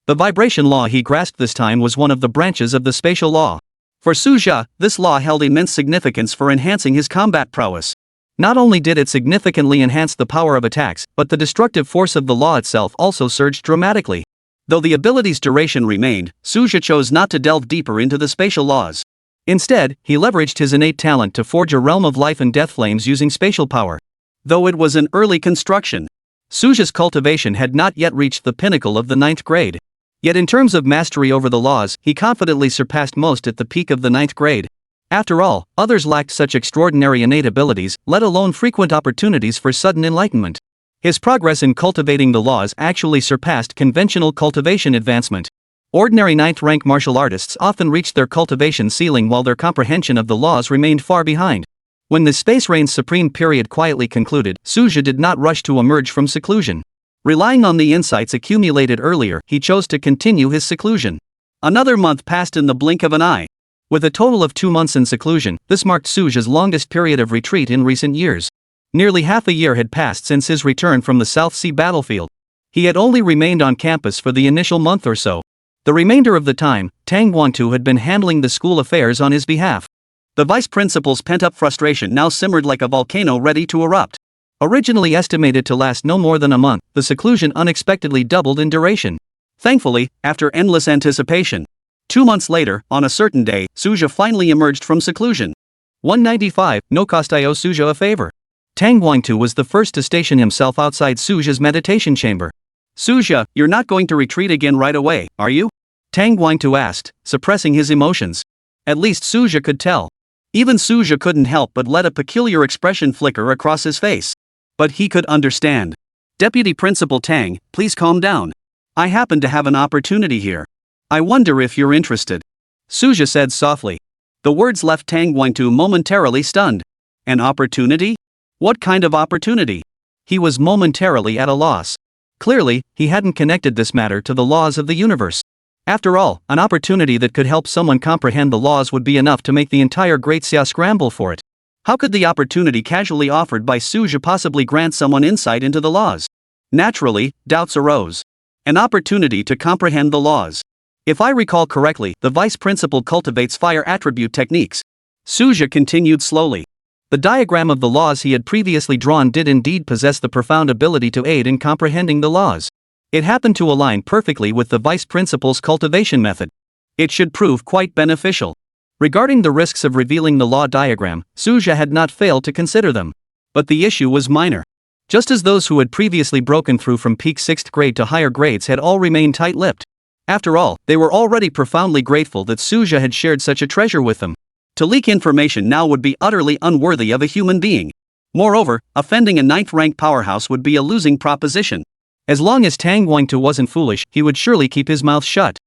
The vibration law he grasped this time was one of the branches of the spatial law. For Suja, this law held immense significance for enhancing his combat prowess. Not only did it significantly enhance the power of attacks, but the destructive force of the law itself also surged dramatically. Though the ability's duration remained, Suja chose not to delve deeper into the spatial laws. Instead, he leveraged his innate talent to forge a realm of life and death flames using spatial power. Though it was an early construction, Suja's cultivation had not yet reached the pinnacle of the 9th grade. Yet in terms of mastery over the laws, he confidently surpassed most at the peak of the 9th grade. After all, others lacked such extraordinary innate abilities, let alone frequent opportunities for sudden enlightenment. His progress in cultivating the laws actually surpassed conventional cultivation advancement. Ordinary 9th rank martial artists often reached their cultivation ceiling while their comprehension of the laws remained far behind. When the space reign's supreme period quietly concluded, Suja did not rush to emerge from seclusion. Relying on the insights accumulated earlier, he chose to continue his seclusion. Another month passed in the blink of an eye. With a total of 2 months in seclusion, this marked Suja's longest period of retreat in recent years. Nearly half a year had passed since his return from the South Sea battlefield. He had only remained on campus for the initial month or so. The remainder of the time, Tang Guangtu had been handling the school affairs on his behalf. The vice principal's pent-up frustration now simmered like a volcano ready to erupt. Originally estimated to last no more than a month, the seclusion unexpectedly doubled in duration. Thankfully, after endless anticipation, 2 months later, on a certain day, Suja finally emerged from seclusion. 195, no cost I owe Suja a favor. Tang Guangtu was the first to station himself outside Suja's meditation chamber. Suja, you're not going to retreat again right away, are you? Tang Guangtu asked, suppressing his emotions. At least Suja could tell. Even Suja couldn't help but let a peculiar expression flicker across his face. But he could understand. Deputy Principal Tang, please calm down. I happen to have an opportunity here. I wonder if you're interested. Suja said softly. The words left Tang Guangtu momentarily stunned. An opportunity? What kind of opportunity? He was momentarily at a loss. Clearly, he hadn't connected this matter to the laws of the universe. After all, an opportunity that could help someone comprehend the laws would be enough to make the entire Great Xia scramble for it. How could the opportunity casually offered by Suja possibly grant someone insight into the laws? Naturally, doubts arose. An opportunity to comprehend the laws. If I recall correctly, the vice principal cultivates fire attribute techniques. Suja continued slowly. The diagram of the laws he had previously drawn did indeed possess the profound ability to aid in comprehending the laws. It happened to align perfectly with the vice principal's cultivation method. It should prove quite beneficial. Regarding the risks of revealing the law diagram, Suja had not failed to consider them. But the issue was minor. Just as those who had previously broken through from peak 6th grade to higher grades had all remained tight-lipped. After all, they were already profoundly grateful that Suja had shared such a treasure with them. To leak information now would be utterly unworthy of a human being. Moreover, offending a 9th-rank powerhouse would be a losing proposition. As long as Tang Guangtu wasn't foolish, he would surely keep his mouth shut.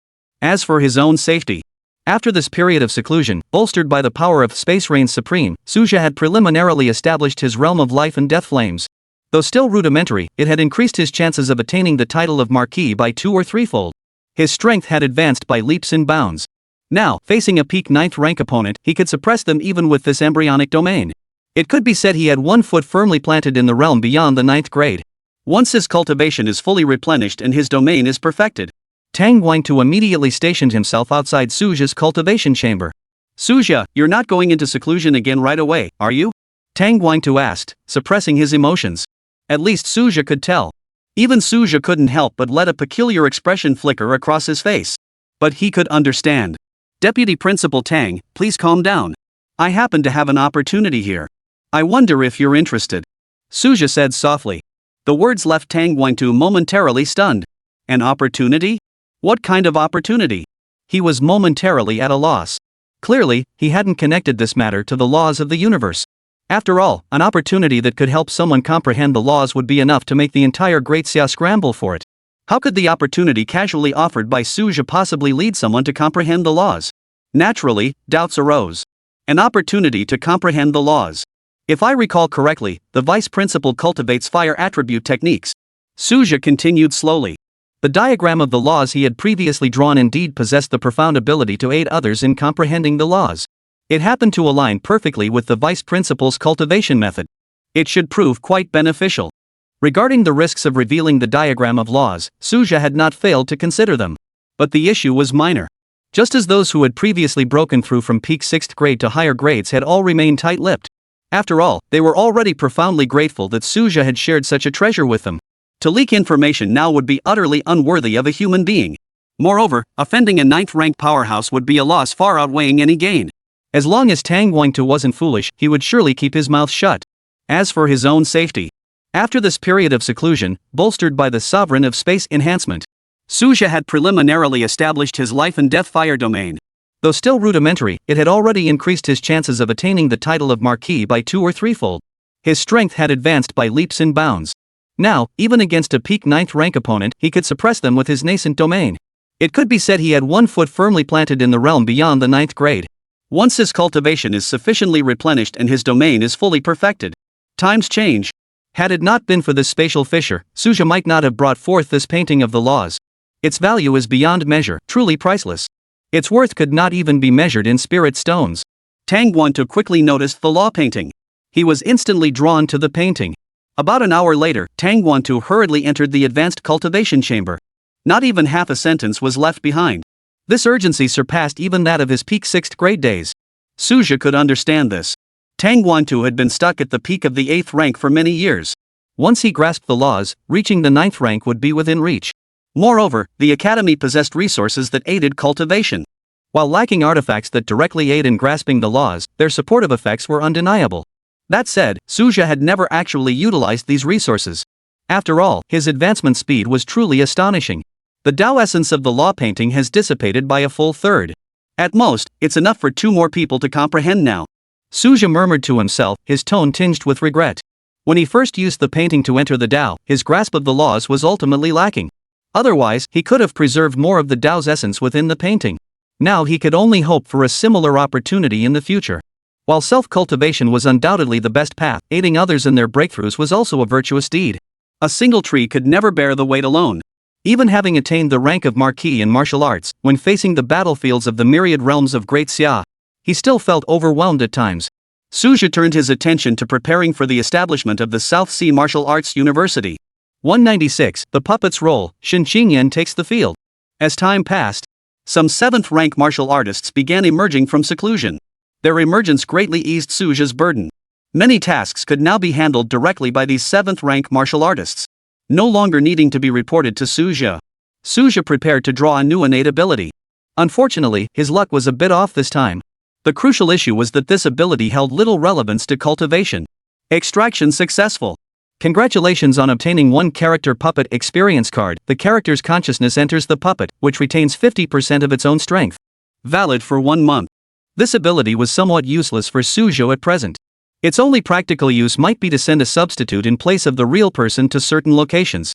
As for his own safety. After this period of seclusion, bolstered by the power of Space Reign Supreme, Suja had preliminarily established his realm of life and death flames. Though still rudimentary, it had increased his chances of attaining the title of Marquis by 2 or 3-fold. His strength had advanced by leaps and bounds. Now, facing a peak 9th rank opponent, he could suppress them even with this embryonic domain. It could be said he had one foot firmly planted in the realm beyond the 9th grade. Once his cultivation is fully replenished and his domain is perfected, Tang Guangtu immediately stationed himself outside Suja's cultivation chamber. Suja, you're not going into seclusion again right away, are you? Tang Guangtu asked, suppressing his emotions. At least Suja could tell. Even Suja couldn't help but let a peculiar expression flicker across his face. But he could understand. Deputy Principal Tang, please calm down. I happen to have an opportunity here. I wonder if you're interested. Suja said softly. The words left Tang Guangtu momentarily stunned. An opportunity? What kind of opportunity? He was momentarily at a loss. Clearly, he hadn't connected this matter to the laws of the universe. After all, an opportunity that could help someone comprehend the laws would be enough to make the entire Great Xia scramble for it. How could the opportunity casually offered by Suja possibly lead someone to comprehend the laws? Naturally, doubts arose. An opportunity to comprehend the laws. If I recall correctly, the vice principal cultivates fire attribute techniques. Suja continued slowly. The diagram of the laws he had previously drawn indeed possessed the profound ability to aid others in comprehending the laws. It happened to align perfectly with the vice principal's cultivation method. It should prove quite beneficial. Regarding the risks of revealing the diagram of laws, Suja had not failed to consider them. But the issue was minor. Just as those who had previously broken through from peak 6th grade to higher grades had all remained tight-lipped. After all, they were already profoundly grateful that Suja had shared such a treasure with them. To leak information now would be utterly unworthy of a human being. Moreover, offending a 9th-rank powerhouse would be a loss far outweighing any gain. As long as Tang Guangtu wasn't foolish, he would surely keep his mouth shut. As for his own safety. After this period of seclusion, bolstered by the sovereign of space enhancement, Suja had preliminarily established his life and death fire domain. Though still rudimentary, it had already increased his chances of attaining the title of Marquis by 2 or 3-fold. His strength had advanced by leaps and bounds. Now, even against a peak 9th rank opponent, he could suppress them with his nascent domain. It could be said he had one foot firmly planted in the realm beyond the 9th grade. Once his cultivation is sufficiently replenished and his domain is fully perfected, times change. Had it not been for this spatial fissure, Suja might not have brought forth this painting of the laws. Its value is beyond measure, truly priceless. Its worth could not even be measured in spirit stones. Tang Guangtu quickly noticed the law painting. He was instantly drawn to the painting. About an hour later, Tang Guangtu hurriedly entered the advanced cultivation chamber. Not even half a sentence was left behind. This urgency surpassed even that of his peak 6th grade days. Suja could understand this. Tang Guangtu had been stuck at the peak of the 8th rank for many years. Once he grasped the laws, reaching the 9th rank would be within reach. Moreover, the academy possessed resources that aided cultivation. While lacking artifacts that directly aid in grasping the laws, their supportive effects were undeniable. That said, Suja had never actually utilized these resources. After all, his advancement speed was truly astonishing. The Tao essence of the law painting has dissipated by a full third. At most, it's enough for 2 more people to comprehend now. Suja murmured to himself, his tone tinged with regret. When he first used the painting to enter the Tao, his grasp of the laws was ultimately lacking. Otherwise, he could have preserved more of the Tao's essence within the painting. Now he could only hope for a similar opportunity in the future. While self-cultivation was undoubtedly the best path, aiding others in their breakthroughs was also a virtuous deed. A single tree could never bear the weight alone. Even having attained the rank of Marquis in martial arts, when facing the battlefields of the myriad realms of Great Xia, he still felt overwhelmed at times. Suja turned his attention to preparing for the establishment of the South Sea Martial Arts University. 196. The puppet's role, Shin Qingyan takes the field. As time passed, some 7th-rank martial artists began emerging from seclusion. Their emergence greatly eased Suja's burden. Many tasks could now be handled directly by these 7th-rank martial artists, no longer needing to be reported to Suja. Suja prepared to draw a new innate ability. Unfortunately, his luck was a bit off this time. The crucial issue was that this ability held little relevance to cultivation. Extraction successful. Congratulations on obtaining 1 character puppet experience card. The character's consciousness enters the puppet, which retains 50% of its own strength. Valid for 1 month. This ability was somewhat useless for Suja at present. Its only practical use might be to send a substitute in place of the real person to certain locations.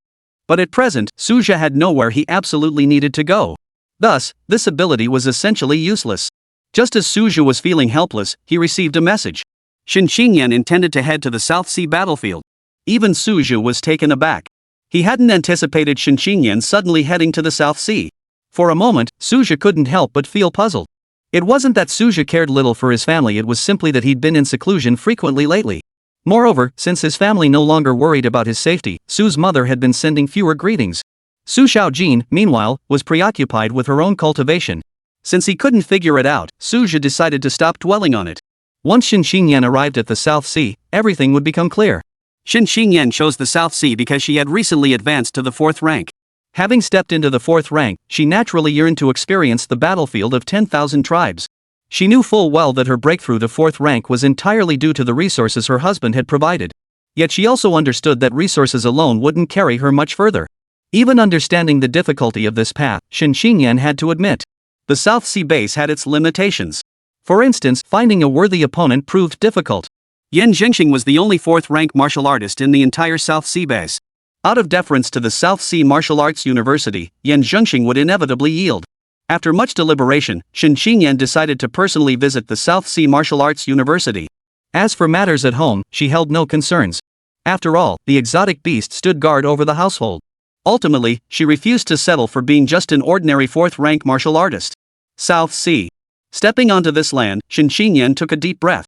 But at present, Suja had nowhere he absolutely needed to go. Thus, this ability was essentially useless. Just as Suja was feeling helpless, he received a message. Shin Qingyan intended to head to the South Sea battlefield. Even Suja was taken aback. He hadn't anticipated Shin Qingyan suddenly heading to the South Sea. For a moment, Suja couldn't help but feel puzzled. It wasn't that Suja cared little for his family, it was simply that he'd been in seclusion frequently lately. Moreover, since his family no longer worried about his safety, Su's mother had been sending fewer greetings. Su Xiaojin, meanwhile, was preoccupied with her own cultivation. Since he couldn't figure it out, Suja decided to stop dwelling on it. Once Shin Qingyan arrived at the South Sea, everything would become clear. Shin Qingyan chose the South Sea because she had recently advanced to the 4th rank. Having stepped into the 4th rank, she naturally yearned to experience the battlefield of 10,000 tribes. She knew full well that her breakthrough to 4th rank was entirely due to the resources her husband had provided. Yet she also understood that resources alone wouldn't carry her much further. Even understanding the difficulty of this path, Shin Qingyan had to admit, the South Sea base had its limitations. For instance, finding a worthy opponent proved difficult. Yan Zhengxing was the only 4th rank martial artist in the entire South Sea base. Out of deference to the South Sea Martial Arts University, Yan Zhengxing would inevitably yield. After much deliberation, Shin Qingyan decided to personally visit the South Sea Martial Arts University. As for matters at home, she held no concerns. After all, the exotic beast stood guard over the household. Ultimately, she refused to settle for being just an ordinary 4th rank martial artist. South Sea. Stepping onto this land, Shin Qingyan took a deep breath.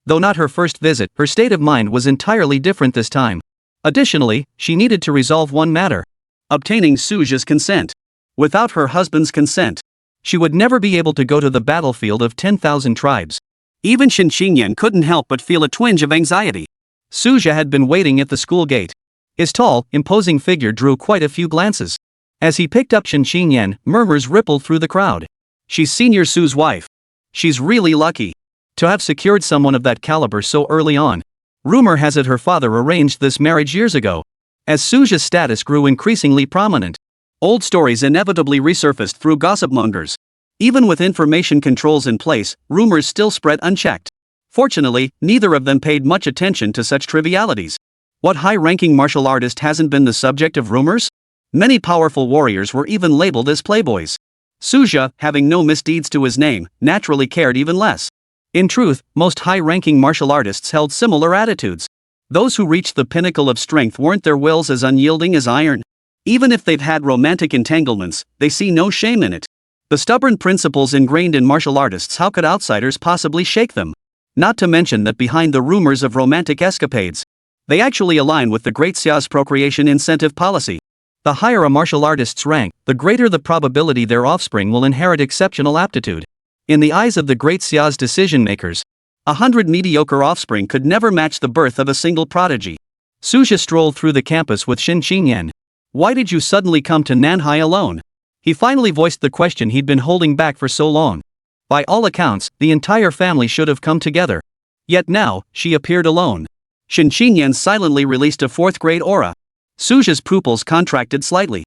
Though not her first visit, her state of mind was entirely different this time. Additionally, she needed to resolve one matter: obtaining Suja's consent. Without her husband's consent, she would never be able to go to the battlefield of 10,000 tribes. Even Shin Qingyan couldn't help but feel a twinge of anxiety. Suja had been waiting at the school gate. His tall, imposing figure drew quite a few glances. As he picked up Shin Qingyan, murmurs rippled through the crowd. She's Senior Su's wife. She's really lucky to have secured someone of that caliber so early on. Rumor has it her father arranged this marriage years ago. As Suja's status grew increasingly prominent, old stories inevitably resurfaced through gossipmongers. Even with information controls in place, rumors still spread unchecked. Fortunately, neither of them paid much attention to such trivialities. What high-ranking martial artist hasn't been the subject of rumors? Many powerful warriors were even labeled as playboys. Suja, having no misdeeds to his name, naturally cared even less. In truth, most high-ranking martial artists held similar attitudes. Those who reached the pinnacle of strength weren't their wills as unyielding as iron. Even if they've had romantic entanglements, they see no shame in it. The stubborn principles ingrained in martial artists, how could outsiders possibly shake them? Not to mention that behind the rumors of romantic escapades, they actually align with the Great Xia's procreation incentive policy. The higher a martial artist's rank, the greater the probability their offspring will inherit exceptional aptitude. In the eyes of the Great Xia's decision-makers, 100 mediocre offspring could never match the birth of a single prodigy. Suja strolled through the campus with Shin Qingyan. Why did you suddenly come to Nanhai alone? He finally voiced the question he'd been holding back for so long. By all accounts, the entire family should have come together. Yet now, she appeared alone. Shin Qingyan silently released a 4th-grade aura. Suja's pupils contracted slightly.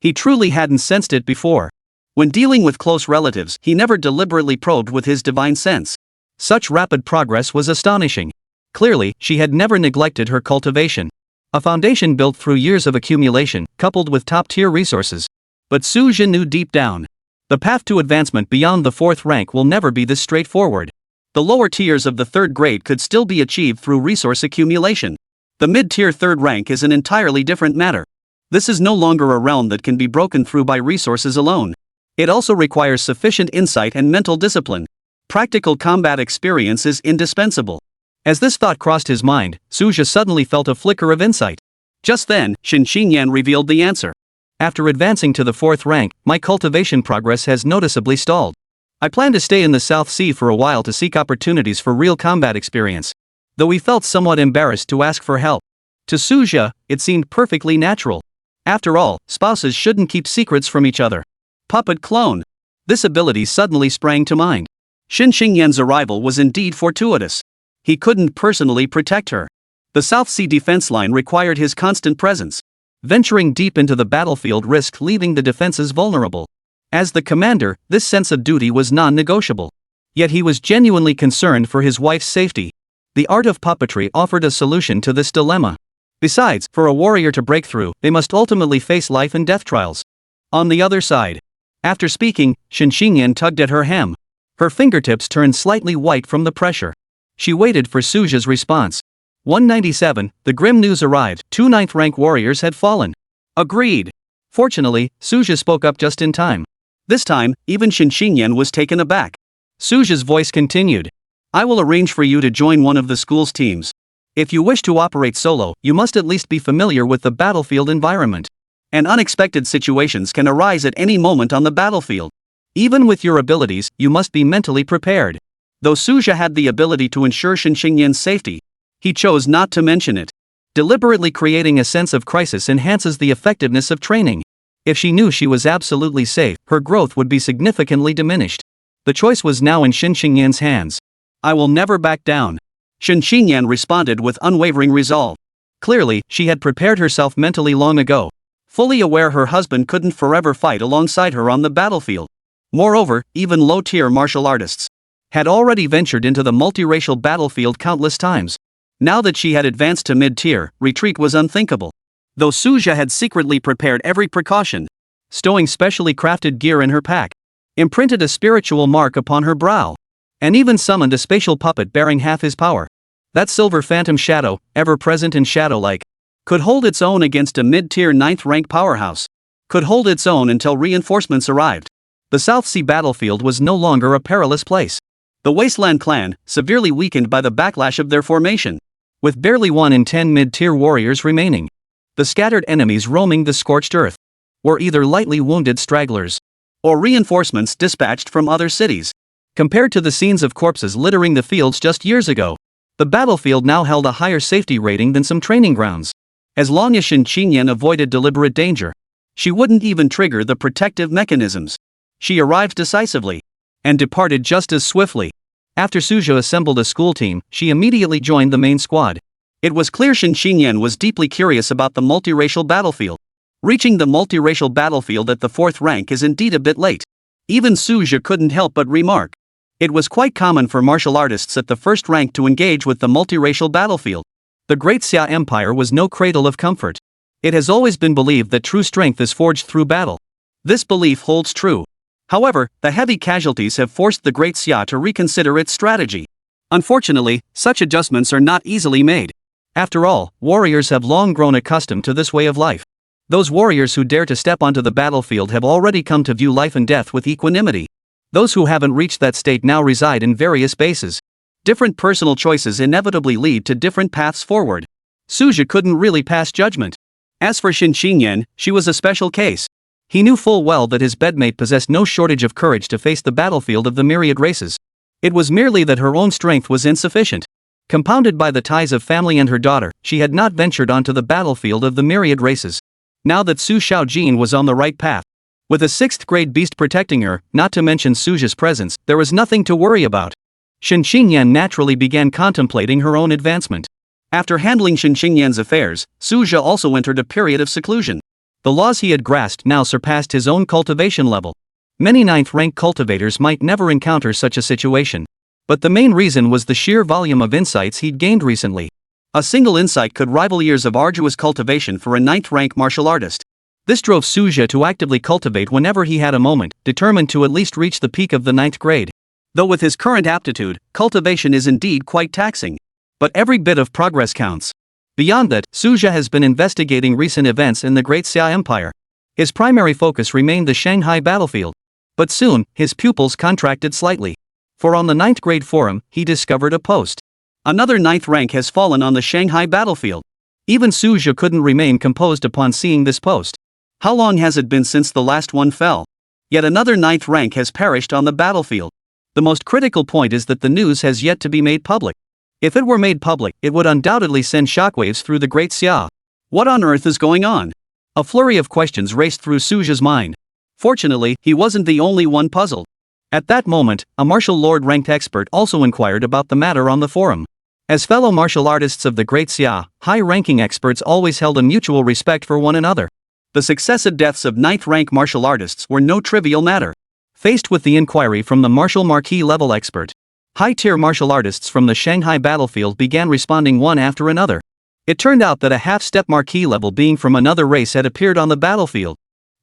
He truly hadn't sensed it before. When dealing with close relatives, he never deliberately probed with his divine sense. Such rapid progress was astonishing. Clearly, she had never neglected her cultivation. A foundation built through years of accumulation, coupled with top-tier resources. But Suja knew deep down. The path to advancement beyond the 4th rank will never be this straightforward. The lower tiers of the 3rd grade could still be achieved through resource accumulation. The mid-tier 3rd rank is an entirely different matter. This is no longer a realm that can be broken through by resources alone. It also requires sufficient insight and mental discipline. Practical combat experience is indispensable. As this thought crossed his mind, Suja suddenly felt a flicker of insight. Just then, Shin Xingyan revealed the answer. After advancing to the 4th rank, my cultivation progress has noticeably stalled. I plan to stay in the South Sea for a while to seek opportunities for real combat experience. Though he felt somewhat embarrassed to ask for help. To Suja, it seemed perfectly natural. After all, spouses shouldn't keep secrets from each other. Puppet clone. This ability suddenly sprang to mind. Shin Xingyan's arrival was indeed fortuitous. He couldn't personally protect her. The South Sea defense line required his constant presence. Venturing deep into the battlefield risked leaving the defenses vulnerable. As the commander, this sense of duty was non-negotiable. Yet he was genuinely concerned for his wife's safety. The art of puppetry offered a solution to this dilemma. Besides, for a warrior to break through, they must ultimately face life and death trials. On the other side. After speaking, Shin Xingyan tugged at her hem. Her fingertips turned slightly white from the pressure. She waited for Suja's response. 197, the grim news arrived, 2 9th rank warriors had fallen. Agreed. Fortunately, Suja spoke up just in time. This time, even Shin Xingyan was taken aback. Suja's voice continued. I will arrange for you to join one of the school's teams. If you wish to operate solo, you must at least be familiar with the battlefield environment. And unexpected situations can arise at any moment on the battlefield. Even with your abilities, you must be mentally prepared. Though Suja had the ability to ensure Shin Xingyan's safety, he chose not to mention it. Deliberately creating a sense of crisis enhances the effectiveness of training. If she knew she was absolutely safe, her growth would be significantly diminished. The choice was now in Shin Xingyan's hands. I will never back down. Shin Xingyan responded with unwavering resolve. Clearly, she had prepared herself mentally long ago. Fully aware her husband couldn't forever fight alongside her on the battlefield. Moreover, even low-tier martial artists had already ventured into the multiracial battlefield countless times. Now that she had advanced to mid-tier, retreat was unthinkable. Though Suja had secretly prepared every precaution, stowing specially crafted gear in her pack, imprinted a spiritual mark upon her brow, and even summoned a spatial puppet bearing half his power. That silver phantom shadow, ever present and shadow-like, could hold its own against a mid-tier 9th rank powerhouse. Could hold its own until reinforcements arrived. The South Sea battlefield was no longer a perilous place. The Wasteland clan, severely weakened by the backlash of their formation, with barely 1 in 10 mid-tier warriors remaining. The scattered enemies roaming the scorched earth were either lightly wounded stragglers or reinforcements dispatched from other cities. Compared to the scenes of corpses littering the fields just years ago, the battlefield now held a higher safety rating than some training grounds. As long as Shin Xingyan avoided deliberate danger, she wouldn't even trigger the protective mechanisms. She arrived decisively and departed just as swiftly. After Suja assembled a school team, she immediately joined the main squad. It was clear Shin Xingyan was deeply curious about the multiracial battlefield. Reaching the multiracial battlefield at the 4th rank is indeed a bit late. Even Suja couldn't help but remark. It was quite common for martial artists at the 1st rank to engage with the multiracial battlefield. The Great Xia Empire was no cradle of comfort. It has always been believed that true strength is forged through battle. This belief holds true. However, the heavy casualties have forced the Great Xia to reconsider its strategy. Unfortunately, such adjustments are not easily made. After all, warriors have long grown accustomed to this way of life. Those warriors who dare to step onto the battlefield have already come to view life and death with equanimity. Those who haven't reached that state now reside in various bases. Different personal choices inevitably lead to different paths forward. Suja couldn't really pass judgment. As for Shin Xingyan, she was a special case. He knew full well that his bedmate possessed no shortage of courage to face the battlefield of the myriad races. It was merely that her own strength was insufficient. Compounded by the ties of family and her daughter, she had not ventured onto the battlefield of the myriad races. Now that Su Xiaojin was on the right path, with a 6th grade beast protecting her, not to mention Suja's presence, there was nothing to worry about. Shin Xingyan naturally began contemplating her own advancement. After handling Shin Xingyan's affairs, Suja also entered a period of seclusion. The laws he had grasped now surpassed his own cultivation level. Many ninth-rank cultivators might never encounter such a situation. But the main reason was the sheer volume of insights he'd gained recently. A single insight could rival years of arduous cultivation for a ninth-rank martial artist. This drove Suja to actively cultivate whenever he had a moment, determined to at least reach the peak of the 9th grade. Though with his current aptitude, cultivation is indeed quite taxing. But every bit of progress counts. Beyond that, Suja has been investigating recent events in the Great Xia Empire. His primary focus remained the Shanghai battlefield. But soon, his pupils contracted slightly. For on the 9th grade forum, he discovered a post. Another 9th rank has fallen on the Shanghai battlefield. Even Suja couldn't remain composed upon seeing this post. How long has it been since the last one fell? Yet another 9th rank has perished on the battlefield. The most critical point is that the news has yet to be made public. If it were made public, it would undoubtedly send shockwaves through the Great Xia. What on earth is going on? A flurry of questions raced through Suja's mind. Fortunately, he wasn't the only one puzzled. At that moment, a martial lord-ranked expert also inquired about the matter on the forum. As fellow martial artists of the Great Xia, high-ranking experts always held a mutual respect for one another. The successive deaths of 9th-rank martial artists were no trivial matter. Faced with the inquiry from the martial marquis level expert, high-tier martial artists from the Shanghai battlefield began responding one after another. It turned out that a half-step marquis level being from another race had appeared on the battlefield.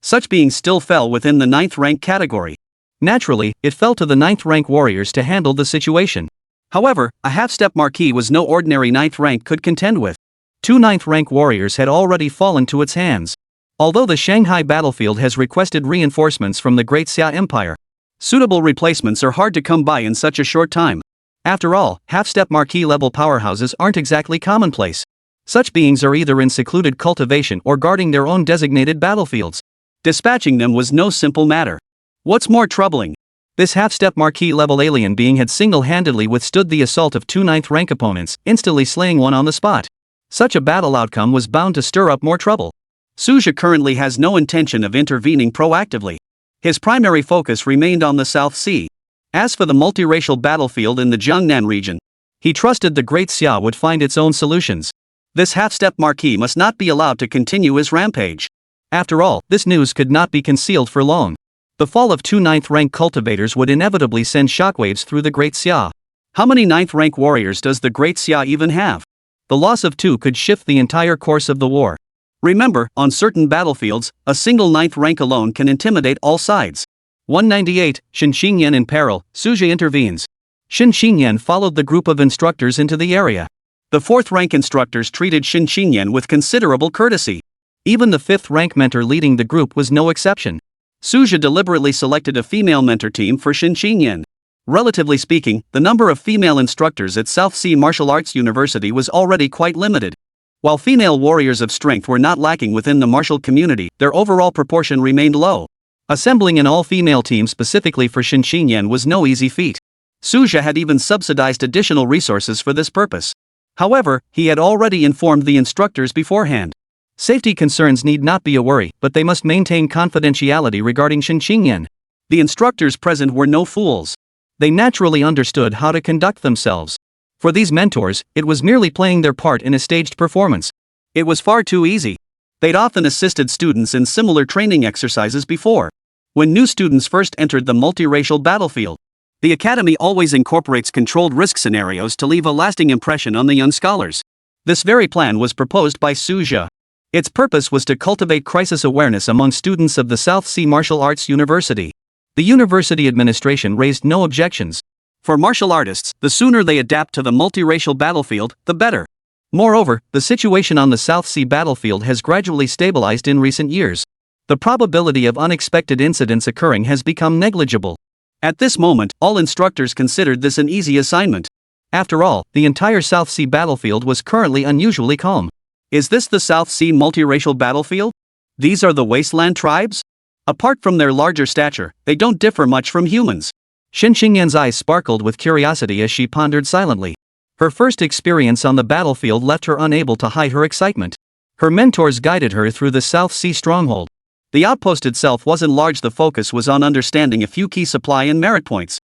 Such beings still fell within the 9th rank category. Naturally, it fell to the 9th rank warriors to handle the situation. However, a half-step marquis was no ordinary 9th rank could contend with. 2 9th rank warriors had already fallen to its hands. Although the Shanghai battlefield has requested reinforcements from the Great Xia Empire, suitable replacements are hard to come by in such a short time. After all, half-step marquis level powerhouses aren't exactly commonplace. Such beings are either in secluded cultivation or guarding their own designated battlefields. Dispatching them was no simple matter. What's more troubling? This half-step marquis level alien being had single-handedly withstood the assault of 2 9th rank opponents, instantly slaying one on the spot. Such a battle outcome was bound to stir up more trouble. Suja currently has no intention of intervening proactively. His primary focus remained on the South Sea. As for the multiracial battlefield in the Jiangnan region, he trusted the Great Xia would find its own solutions. This half-step marquis must not be allowed to continue his rampage. After all, this news could not be concealed for long. The fall of 2 9th rank cultivators would inevitably send shockwaves through the Great Xia. How many 9th rank warriors does the Great Xia even have? The loss of 2 could shift the entire course of the war. Remember, on certain battlefields, a single 9th rank alone can intimidate all sides. 198, Shin Xingyan in peril, Suja intervenes. Shin Xingyan followed the group of instructors into the area. The 4th rank instructors treated Shin Xingyan with considerable courtesy. Even the 5th rank mentor leading the group was no exception. Suja deliberately selected a female mentor team for Shin Xingyan. Relatively speaking, the number of female instructors at South Sea Martial Arts University was already quite limited. While female warriors of strength were not lacking within the martial community, their overall proportion remained low. Assembling an all-female team specifically for Shin Xingyan was no easy feat. Suja had even subsidized additional resources for this purpose. However, he had already informed the instructors beforehand. Safety concerns need not be a worry, but they must maintain confidentiality regarding Shin Xingyan. The instructors present were no fools. They naturally understood how to conduct themselves. For these mentors, it was merely playing their part in a staged performance. It was far too easy. They'd often assisted students in similar training exercises before. When new students first entered the multiracial battlefield, the academy always incorporates controlled risk scenarios to leave a lasting impression on the young scholars. This very plan was proposed by Suja. Its purpose was to cultivate crisis awareness among students of the South Sea Martial Arts University. The university administration raised no objections. For martial artists, the sooner they adapt to the multiracial battlefield, the better. Moreover, the situation on the South Sea battlefield has gradually stabilized in recent years. The probability of unexpected incidents occurring has become negligible. At this moment, all instructors considered this an easy assignment. After all, the entire South Sea battlefield was currently unusually calm. Is this the South Sea multiracial battlefield? These are the wasteland tribes? Apart from their larger stature, they don't differ much from humans. Shin Xingyan's eyes sparkled with curiosity as she pondered silently. Her first experience on the battlefield left her unable to hide her excitement. Her mentors guided her through the South Sea stronghold. The outpost itself wasn't large, the focus was on understanding a few key supply and merit points.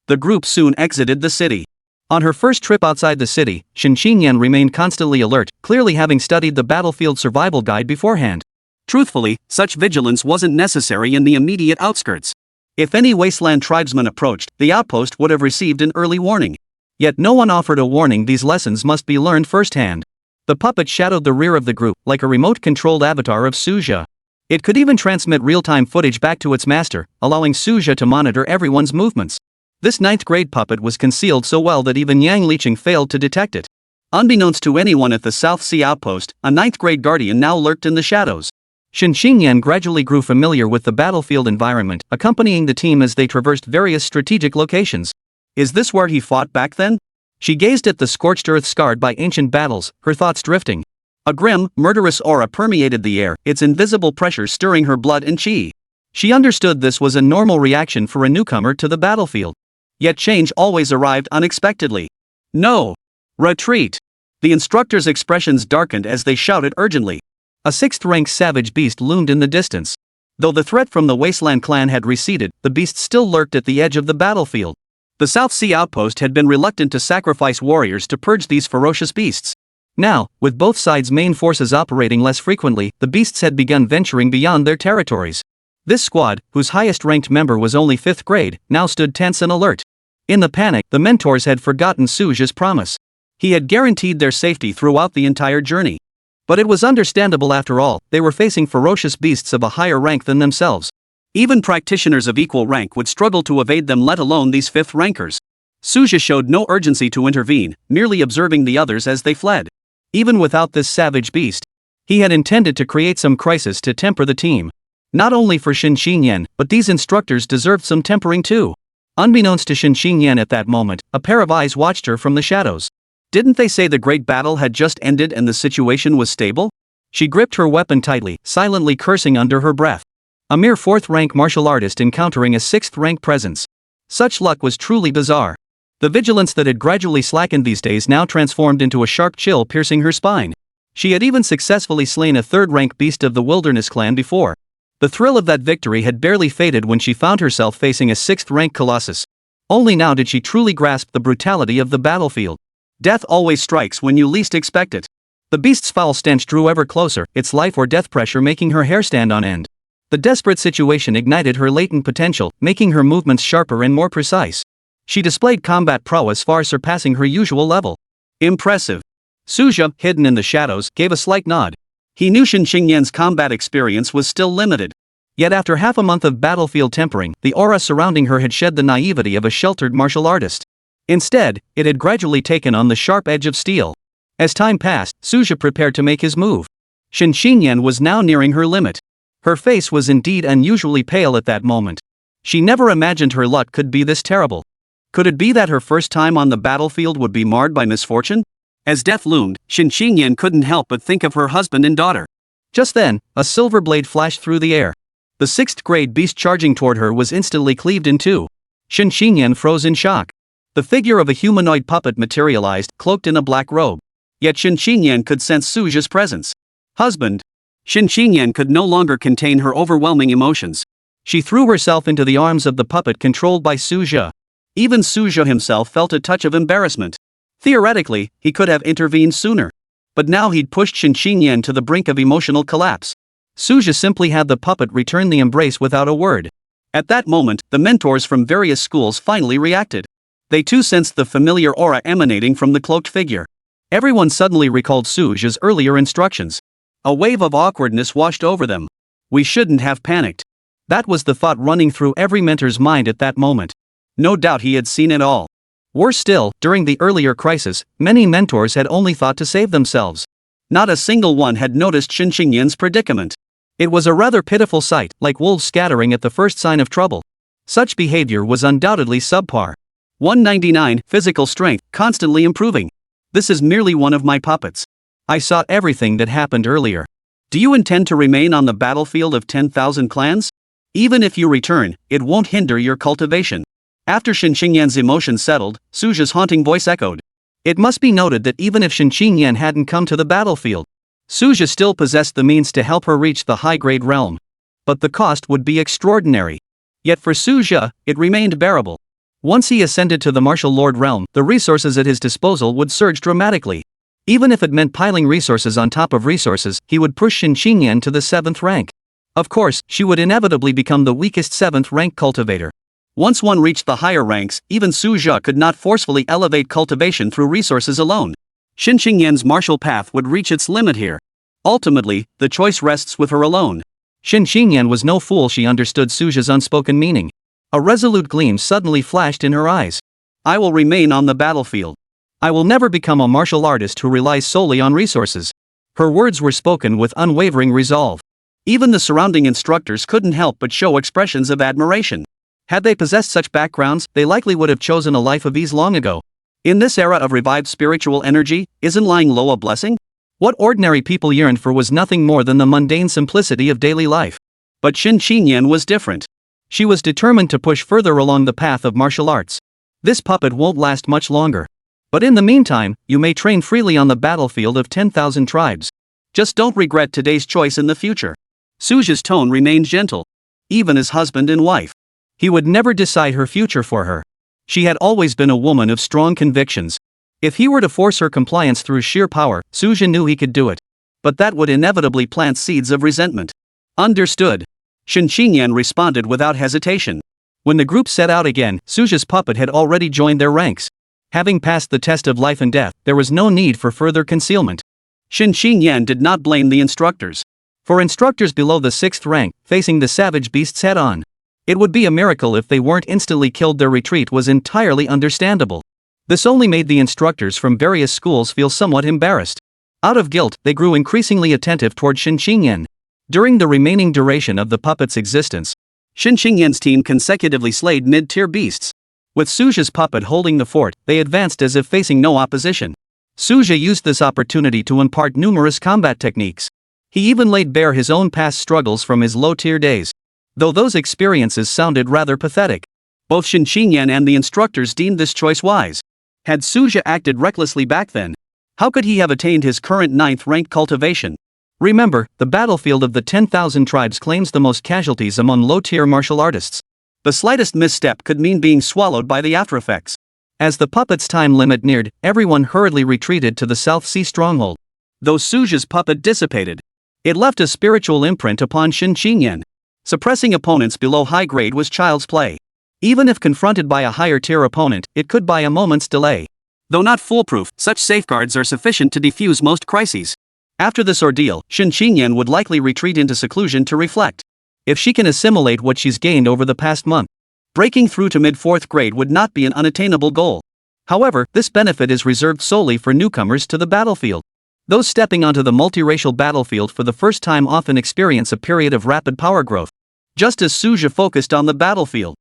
The group soon exited the city. On her first trip outside the city, Shin Xingyan remained constantly alert, clearly having studied the battlefield survival guide beforehand. Truthfully, such vigilance wasn't necessary in the immediate outskirts. If any wasteland tribesman approached, the outpost would have received an early warning. Yet no one offered a warning. These lessons must be learned firsthand. The puppet shadowed the rear of the group, like a remote-controlled avatar of Suja. It could even transmit real-time footage back to its master, allowing Suja to monitor everyone's movements. This 9th grade puppet was concealed so well that even Yang Licheng failed to detect it. Unbeknownst to anyone at the South Sea outpost, a 9th grade guardian now lurked in the shadows. Shen Xingyan gradually grew familiar with the battlefield environment, accompanying the team as they traversed various strategic locations. Is this where he fought back then? She gazed at the scorched earth scarred by ancient battles, her thoughts drifting. A grim, murderous aura permeated the air, its invisible pressure stirring her blood and chi. She understood this was a normal reaction for a newcomer to the battlefield. Yet change always arrived unexpectedly. No! Retreat! The instructor's expressions darkened as they shouted urgently. A 6th-rank savage beast loomed in the distance. Though the threat from the Wasteland clan had receded, the beast still lurked at the edge of the battlefield. The South Sea outpost had been reluctant to sacrifice warriors to purge these ferocious beasts. Now, with both sides' main forces operating less frequently, the beasts had begun venturing beyond their territories. This squad, whose highest-ranked member was only 5th grade, now stood tense and alert. In the panic, the mentors had forgotten Suja's promise. He had guaranteed their safety throughout the entire journey. But it was understandable after all, they were facing ferocious beasts of a higher rank than themselves. Even practitioners of equal rank would struggle to evade them, let alone these 5th rankers. Suja showed no urgency to intervene, merely observing the others as they fled. Even without this savage beast, he had intended to create some crisis to temper the team. Not only for Shen Xingyan, but these instructors deserved some tempering too. Unbeknownst to Shen Xingyan at that moment, a pair of eyes watched her from the shadows. Didn't they say the great battle had just ended and the situation was stable? She gripped her weapon tightly, silently cursing under her breath. A mere 4th-rank martial artist encountering a 6th-rank presence. Such luck was truly bizarre. The vigilance that had gradually slackened these days now transformed into a sharp chill piercing her spine. She had even successfully slain a 3rd-rank beast of the Wilderness clan before. The thrill of that victory had barely faded when she found herself facing a 6th-rank colossus. Only now did she truly grasp the brutality of the battlefield. Death always strikes when you least expect it. The beast's foul stench drew ever closer, its life or death pressure making her hair stand on end. The desperate situation ignited her latent potential, making her movements sharper and more precise. She displayed combat prowess far surpassing her usual level. Impressive. Suja, hidden in the shadows, gave a slight nod. He knew Shen Xingyan's combat experience was still limited. Yet after half a month of battlefield tempering, the aura surrounding her had shed the naivety of a sheltered martial artist. Instead, it had gradually taken on the sharp edge of steel. As time passed, Suja prepared to make his move. Shen Xingyan was now nearing her limit. Her face was indeed unusually pale at that moment. She never imagined her luck could be this terrible. Could it be that her first time on the battlefield would be marred by misfortune? As death loomed, Shen Xingyan couldn't help but think of her husband and daughter. Just then, a silver blade flashed through the air. The 6th-grade beast charging toward her was instantly cleaved in two. Shen Xingyan froze in shock. The figure of a humanoid puppet materialized, cloaked in a black robe. Yet Shen Xingyan could sense Suja's presence. Husband. Shen Xingyan could no longer contain her overwhelming emotions. She threw herself into the arms of the puppet controlled by Suja. Even Suja himself felt a touch of embarrassment. Theoretically, he could have intervened sooner. But now he'd pushed Shen Xingyan to the brink of emotional collapse. Suja simply had the puppet return the embrace without a word. At that moment, the mentors from various schools finally reacted. They too sensed the familiar aura emanating from the cloaked figure. Everyone suddenly recalled Suja's earlier instructions. A wave of awkwardness washed over them. We shouldn't have panicked. That was the thought running through every mentor's mind at that moment. No doubt he had seen it all. Worse still, during the earlier crisis, many mentors had only thought to save themselves. Not a single one had noticed Shen Xingyan's predicament. It was a rather pitiful sight, like wolves scattering at the first sign of trouble. Such behavior was undoubtedly subpar. 199, physical strength, constantly improving. This is merely one of my puppets. I saw everything that happened earlier. Do you intend to remain on the battlefield of 10,000 clans? Even if you return, it won't hinder your cultivation. After Shen Xingyan's emotion settled, Suja's haunting voice echoed. It must be noted that even if Shen Xingyan hadn't come to the battlefield, Suja still possessed the means to help her reach the high-grade realm. But the cost would be extraordinary. Yet for Suja, it remained bearable. Once he ascended to the martial lord realm, the resources at his disposal would surge dramatically. Even if it meant piling resources on top of resources, he would push Shin Qingyan to the 7th rank. Of course, she would inevitably become the weakest 7th rank cultivator. Once one reached the higher ranks, even Suja could not forcefully elevate cultivation through resources alone. Shin Qingyan's martial path would reach its limit here. Ultimately, the choice rests with her alone. Shin Qingyan was no fool. She understood Suja's unspoken meaning. A resolute gleam suddenly flashed in her eyes. I will remain on the battlefield. I will never become a martial artist who relies solely on resources. Her words were spoken with unwavering resolve. Even the surrounding instructors couldn't help but show expressions of admiration. Had they possessed such backgrounds, they likely would have chosen a life of ease long ago. In this era of revived spiritual energy, isn't lying low a blessing? What ordinary people yearned for was nothing more than the mundane simplicity of daily life. But Shin Qingyan was different. She was determined to push further along the path of martial arts. This puppet won't last much longer. But in the meantime, you may train freely on the battlefield of 10,000 tribes. Just don't regret today's choice in the future. Suja's tone remained gentle. Even as husband and wife, he would never decide her future for her. She had always been a woman of strong convictions. If he were to force her compliance through sheer power, Suja knew he could do it. But that would inevitably plant seeds of resentment. Understood. Shin Qingyan responded without hesitation. When the group set out again, Suja's puppet had already joined their ranks. Having passed the test of life and death, there was no need for further concealment. Shin Qingyan did not blame the instructors. For instructors below the 6th rank, facing the savage beasts head-on, it would be a miracle if they weren't instantly killed. Their retreat was entirely understandable. This only made the instructors from various schools feel somewhat embarrassed. Out of guilt, they grew increasingly attentive toward Shin Qingyan. During the remaining duration of the puppet's existence, Shin Qingyan's team consecutively slayed mid-tier beasts. With Suja's puppet holding the fort, they advanced as if facing no opposition. Suja used this opportunity to impart numerous combat techniques. He even laid bare his own past struggles from his low-tier days. Though those experiences sounded rather pathetic, both Shin Qingyan and the instructors deemed this choice wise. Had Suja acted recklessly back then, how could he have attained his current 9th rank cultivation? Remember, the battlefield of the 10,000 tribes claims the most casualties among low-tier martial artists. The slightest misstep could mean being swallowed by the aftereffects. As the puppet's time limit neared, everyone hurriedly retreated to the South Sea stronghold. Though Suja's puppet dissipated, it left a spiritual imprint upon Shin Qingyan. Suppressing opponents below high grade was child's play. Even if confronted by a higher tier opponent, it could buy a moment's delay. Though not foolproof, such safeguards are sufficient to defuse most crises. After this ordeal, Shin Qingyan would likely retreat into seclusion to reflect. If she can assimilate what she's gained over the past month, breaking through to mid-4th grade would not be an unattainable goal. However, this benefit is reserved solely for newcomers to the battlefield. Those stepping onto the multiracial battlefield for the first time often experience a period of rapid power growth. Just as Suja focused on the battlefield,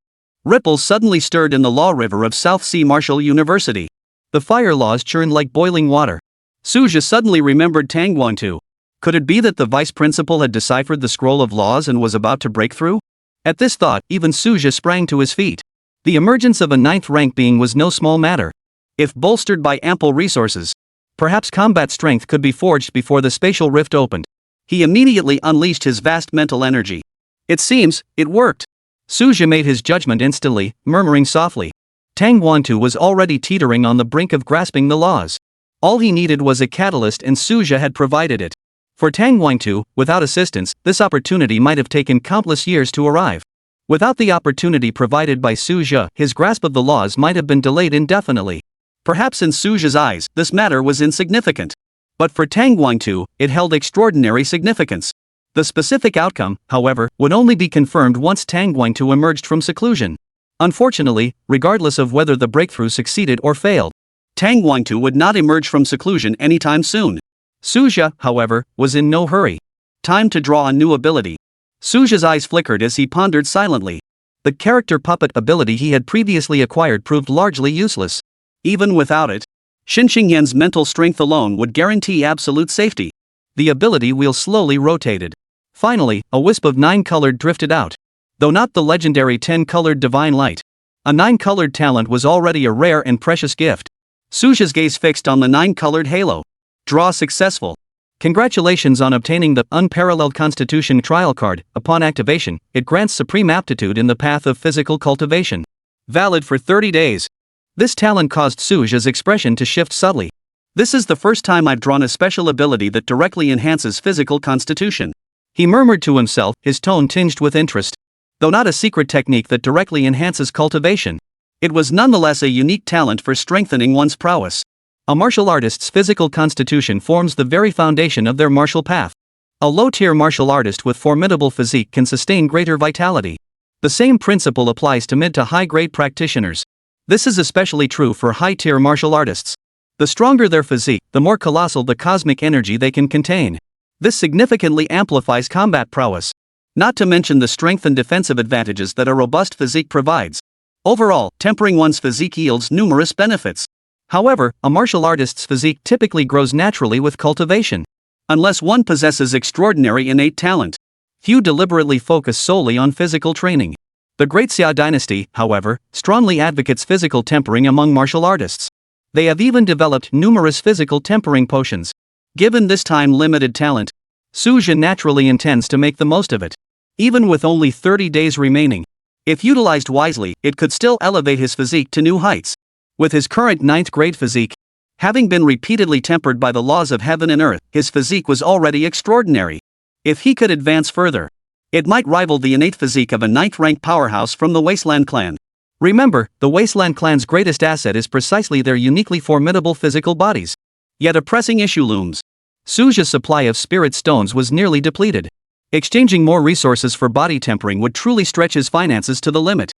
ripples suddenly stirred in the law river of South Sea Martial University. The fire laws churned like boiling water. Suja suddenly remembered Tangguantu. Could it be that the vice principal had deciphered the scroll of laws and was about to break through? At this thought, even Suja sprang to his feet. The emergence of a 9th rank being was no small matter. If bolstered by ample resources, perhaps combat strength could be forged before the spatial rift opened. He immediately unleashed his vast mental energy. It seems, it worked. Suja made his judgment instantly, murmuring softly. Tangguantu was already teetering on the brink of grasping the laws. All he needed was a catalyst, and Suja had provided it. For Tangguantu, without assistance, this opportunity might have taken countless years to arrive. Without the opportunity provided by Suja, his grasp of the laws might have been delayed indefinitely. Perhaps in Suja's eyes, this matter was insignificant. But for Tangguantu, it held extraordinary significance. The specific outcome, however, would only be confirmed once Tangguantu emerged from seclusion. Unfortunately, regardless of whether the breakthrough succeeded or failed, Tangguantu would not emerge from seclusion anytime soon. Suja, however, was in no hurry. Time to draw a new ability. Suja's eyes flickered as he pondered silently. The character puppet ability he had previously acquired proved largely useless. Even without it, Shin Qingyan's mental strength alone would guarantee absolute safety. The ability wheel slowly rotated. Finally, a wisp of 9-colored drifted out. Though not the legendary 10-colored divine light, a 9-colored talent was already a rare and precious gift. Suja's gaze fixed on the 9-colored halo. Draw successful. Congratulations on obtaining the Unparalleled Constitution trial card. Upon activation, it grants supreme aptitude in the path of physical cultivation. Valid for 30 days. This talent caused Suja's expression to shift subtly. This is the first time I've drawn a special ability that directly enhances physical constitution. He murmured to himself, his tone tinged with interest. Though not a secret technique that directly enhances cultivation, it was nonetheless a unique talent for strengthening one's prowess. A martial artist's physical constitution forms the very foundation of their martial path. A low-tier martial artist with formidable physique can sustain greater vitality. The same principle applies to mid to high-grade practitioners. This is especially true for high-tier martial artists. The stronger their physique, the more colossal the cosmic energy they can contain. This significantly amplifies combat prowess. Not to mention the strength and defensive advantages that a robust physique provides. Overall, tempering one's physique yields numerous benefits. However, a martial artist's physique typically grows naturally with cultivation. Unless one possesses extraordinary innate talent. Few deliberately focus solely on physical training. The Great Xia dynasty, however, strongly advocates physical tempering among martial artists. They have even developed numerous physical tempering potions. Given this time-limited talent, Su Zhi naturally intends to make the most of it. Even with only 30 days remaining, if utilized wisely, it could still elevate his physique to new heights. With his current 9th grade physique, having been repeatedly tempered by the laws of heaven and earth, his physique was already extraordinary. If he could advance further, it might rival the innate physique of a 9th-rank powerhouse from the Wasteland clan. Remember, the Wasteland clan's greatest asset is precisely their uniquely formidable physical bodies. Yet a pressing issue looms. Su Zhi's supply of spirit stones was nearly depleted. Exchanging more resources for body tempering would truly stretch his finances to the limit.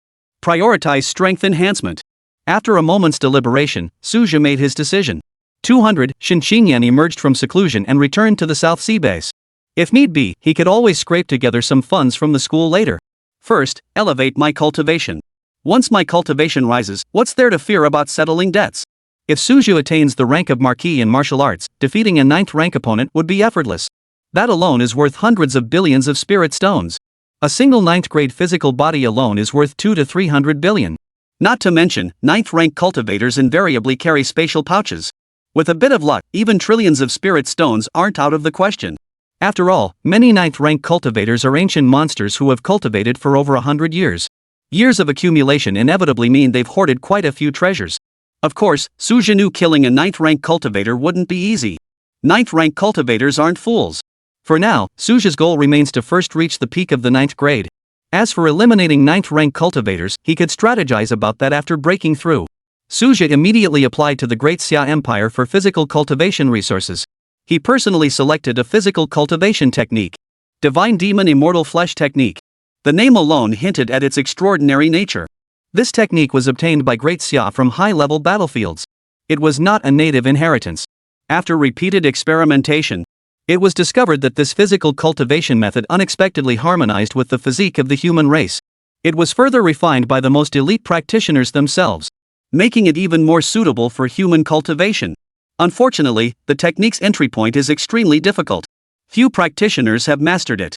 Prioritize strength enhancement. After a moment's deliberation, Su Zhi made his decision. 200, Shin Qingyan emerged from seclusion and returned to the South Sea base. If need be, he could always scrape together some funds from the school later. First, elevate my cultivation. Once my cultivation rises, what's there to fear about settling debts? If Su Zhi attains the rank of Marquis in martial arts, defeating a 9th rank opponent would be effortless. That alone is worth hundreds of billions of spirit stones. A single 9th grade physical body alone is worth 2 to 300 billion. Not to mention, 9th rank cultivators invariably carry spatial pouches. With a bit of luck, even trillions of spirit stones aren't out of the question. After all, many 9th rank cultivators are ancient monsters who have cultivated for over 100 years. Years of accumulation inevitably mean they've hoarded quite a few treasures. Of course, Su Zhi knew killing a 9th rank cultivator wouldn't be easy. 9th rank cultivators aren't fools. For now, Su Zhi's goal remains to first reach the peak of the 9th grade. As for eliminating 9th rank cultivators, he could strategize about that after breaking through. Su Zhi immediately applied to the Great Xia Empire for physical cultivation resources. He personally selected a physical cultivation technique. Divine Demon Immortal Flesh Technique. The name alone hinted at its extraordinary nature. This technique was obtained by Great Xia from high-level battlefields. It was not a native inheritance. After repeated experimentation, it was discovered that this physical cultivation method unexpectedly harmonized with the physique of the human race. It was further refined by the most elite practitioners themselves, making it even more suitable for human cultivation. Unfortunately, the technique's entry point is extremely difficult. Few practitioners have mastered it.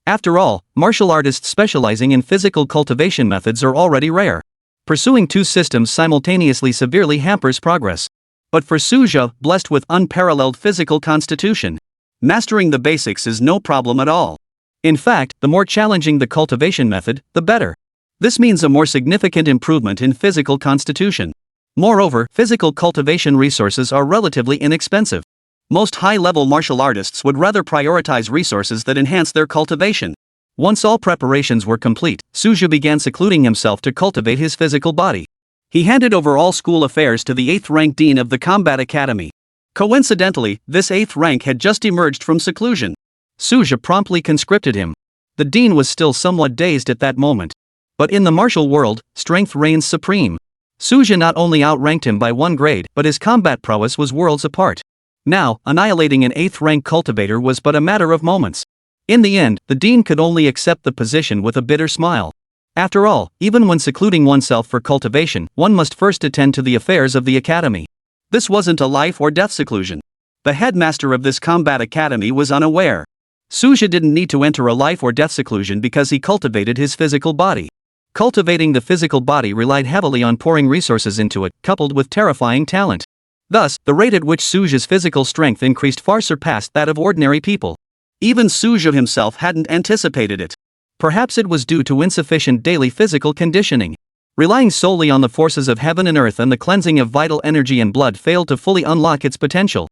After all, martial artists specializing in physical cultivation methods are already rare. Pursuing two systems simultaneously severely hampers progress. But for Su Zhi, blessed with unparalleled physical constitution, mastering the basics is no problem at all. In fact, the more challenging the cultivation method, the better. This means a more significant improvement in physical constitution. Moreover, physical cultivation resources are relatively inexpensive. Most high-level martial artists would rather prioritize resources that enhance their cultivation. Once all preparations were complete, Su Zhi began secluding himself to cultivate his physical body. He handed over all school affairs to the 8th rank dean of the Combat Academy. Coincidentally, this 8th rank had just emerged from seclusion. Su Zhi promptly conscripted him. The dean was still somewhat dazed at that moment. But in the martial world, strength reigns supreme. Su Zhi not only outranked him by 1 grade, but his combat prowess was worlds apart. Now, annihilating an 8th rank cultivator was but a matter of moments. In the end, the dean could only accept the position with a bitter smile. After all, even when secluding oneself for cultivation, one must first attend to the affairs of the academy. This wasn't a life or death seclusion. The headmaster of this combat academy was unaware. Su Zhi didn't need to enter a life or death seclusion because he cultivated his physical body. Cultivating the physical body relied heavily on pouring resources into it, coupled with terrifying talent. Thus, the rate at which Su Zhi's physical strength increased far surpassed that of ordinary people. Even Su Zhi himself hadn't anticipated it. Perhaps it was due to insufficient daily physical conditioning. Relying solely on the forces of heaven and earth and the cleansing of vital energy and blood failed to fully unlock its potential.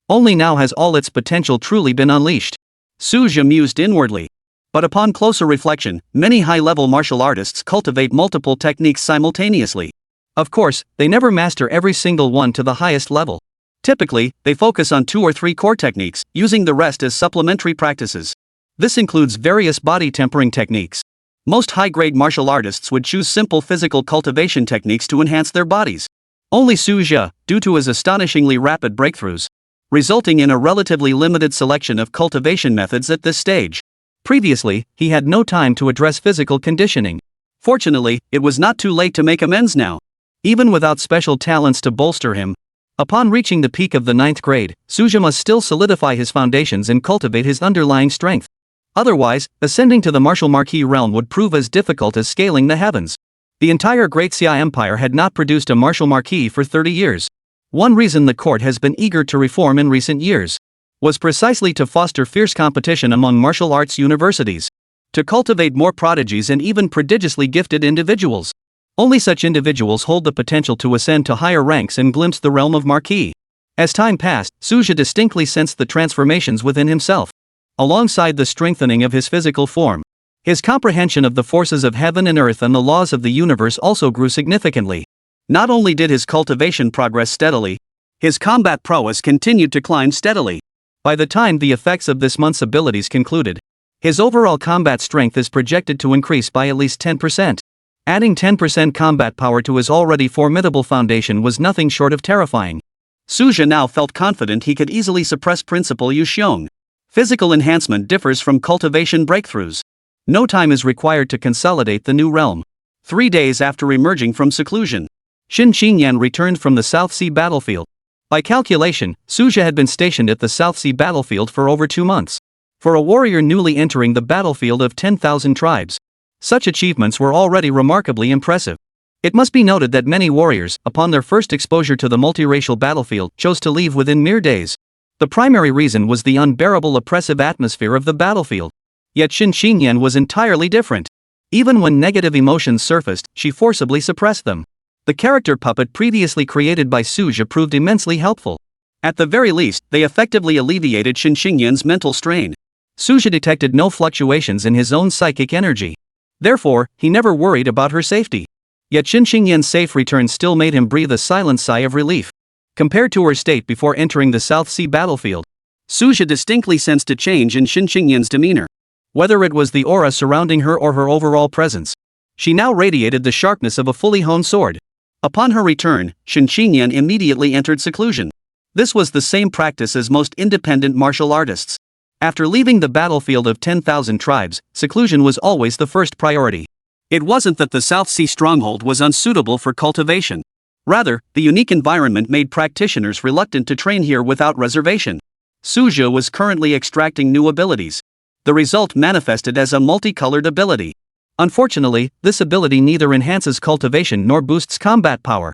Only now has all its potential truly been unleashed. Suja mused inwardly. But upon closer reflection, many high-level martial artists cultivate multiple techniques simultaneously. Of course, they never master every single one to the highest level. Typically, they focus on 2 or 3 core techniques, using the rest as supplementary practices. This includes various body tempering techniques. Most high-grade martial artists would choose simple physical cultivation techniques to enhance their bodies. Only Suja, due to his astonishingly rapid breakthroughs, resulting in a relatively limited selection of cultivation methods at this stage. Previously, he had no time to address physical conditioning. Fortunately, it was not too late to make amends now. Even without special talents to bolster him, upon reaching the peak of the 9th grade, Suja must still solidify his foundations and cultivate his underlying strength. Otherwise, ascending to the martial marquis realm would prove as difficult as scaling the heavens. The entire Great Xia Empire had not produced a martial marquis for 30 years. One reason the court has been eager to reform in recent years was precisely to foster fierce competition among martial arts universities, to cultivate more prodigies and even prodigiously gifted individuals. Only such individuals hold the potential to ascend to higher ranks and glimpse the realm of marquis. As time passed, Suja distinctly sensed the transformations within himself. Alongside the strengthening of his physical form, his comprehension of the forces of heaven and earth and the laws of the universe also grew significantly. Not only did his cultivation progress steadily, his combat prowess continued to climb steadily. By the time the effects of this month's abilities concluded, his overall combat strength is projected to increase by at least 10%. Adding 10% combat power to his already formidable foundation was nothing short of terrifying. Suja now felt confident he could easily suppress Principal Yuxiong. Physical enhancement differs from cultivation breakthroughs. No time is required to consolidate the new realm. 3 days after emerging from seclusion, Xin Xingyan returned from the South Sea battlefield. By calculation, Suja had been stationed at the South Sea battlefield for over 2 months. For a warrior newly entering the battlefield of 10,000 tribes, such achievements were already remarkably impressive. It must be noted that many warriors, upon their first exposure to the multiracial battlefield, chose to leave within mere days. The primary reason was the unbearable oppressive atmosphere of the battlefield. Yet Xin Xingyan was entirely different. Even when negative emotions surfaced, she forcibly suppressed them. The character puppet previously created by Suja proved immensely helpful. At the very least, they effectively alleviated Xin Xingyan's mental strain. Suja detected no fluctuations in his own psychic energy. Therefore, he never worried about her safety. Yet Xin Xingyan's safe return still made him breathe a silent sigh of relief. Compared to her state before entering the South Sea battlefield, Suja distinctly sensed a change in Xin Xingyan's demeanor. Whether it was the aura surrounding her or her overall presence, she now radiated the sharpness of a fully honed sword. Upon her return, Xin Xingyan immediately entered seclusion. This was the same practice as most independent martial artists. After leaving the battlefield of 10,000 tribes, seclusion was always the first priority. It wasn't that the South Sea stronghold was unsuitable for cultivation. Rather, the unique environment made practitioners reluctant to train here without reservation. Suja was currently extracting new abilities. The result manifested as a multicolored ability. Unfortunately, this ability neither enhances cultivation nor boosts combat power.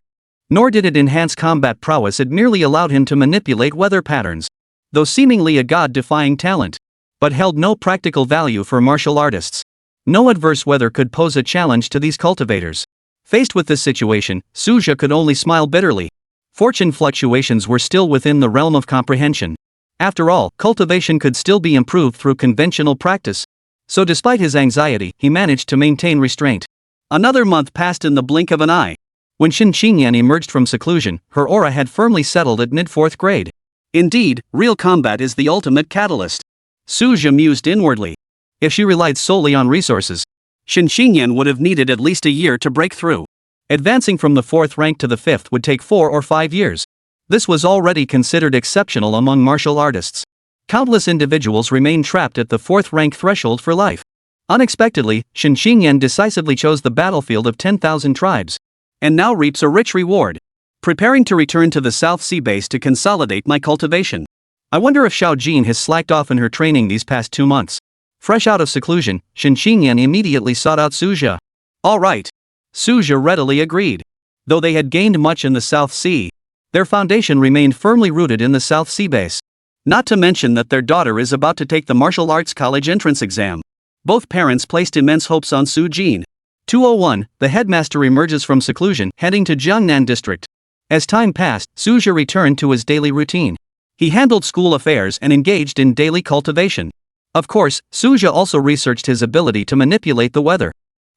Nor did it enhance combat prowess, it merely allowed him to manipulate weather patterns. Though seemingly a god-defying talent, but held no practical value for martial artists. No adverse weather could pose a challenge to these cultivators. Faced with this situation, Suja could only smile bitterly. Fortune fluctuations were still within the realm of comprehension. After all, cultivation could still be improved through conventional practice. So despite his anxiety, he managed to maintain restraint. Another month passed in the blink of an eye. When Xin Xingyan emerged from seclusion, her aura had firmly settled at mid-4th grade. Indeed, real combat is the ultimate catalyst. Suja mused inwardly. If she relied solely on resources, Xin Xingyan would have needed at least a year to break through. Advancing from the 4th rank to the 5th would take 4 or 5 years. This was already considered exceptional among martial artists. Countless individuals remained trapped at the 4th rank threshold for life. Unexpectedly, Xin Xingyan decisively chose the battlefield of 10,000 tribes. And now reaps a rich reward. Preparing to return to the South Sea base to consolidate my cultivation. I wonder if Xiao Jin has slacked off in her training these past 2 months. Fresh out of seclusion, Xin Xingyan immediately sought out Suja. All right. Suja readily agreed. Though they had gained much in the South Sea, their foundation remained firmly rooted in the South Sea base. Not to mention that their daughter is about to take the martial arts college entrance exam. Both parents placed immense hopes on Su Jin. 201, the headmaster emerges from seclusion, heading to Jiangnan district. As time passed, Suja returned to his daily routine. He handled school affairs and engaged in daily cultivation. Of course, Suja also researched his ability to manipulate the weather.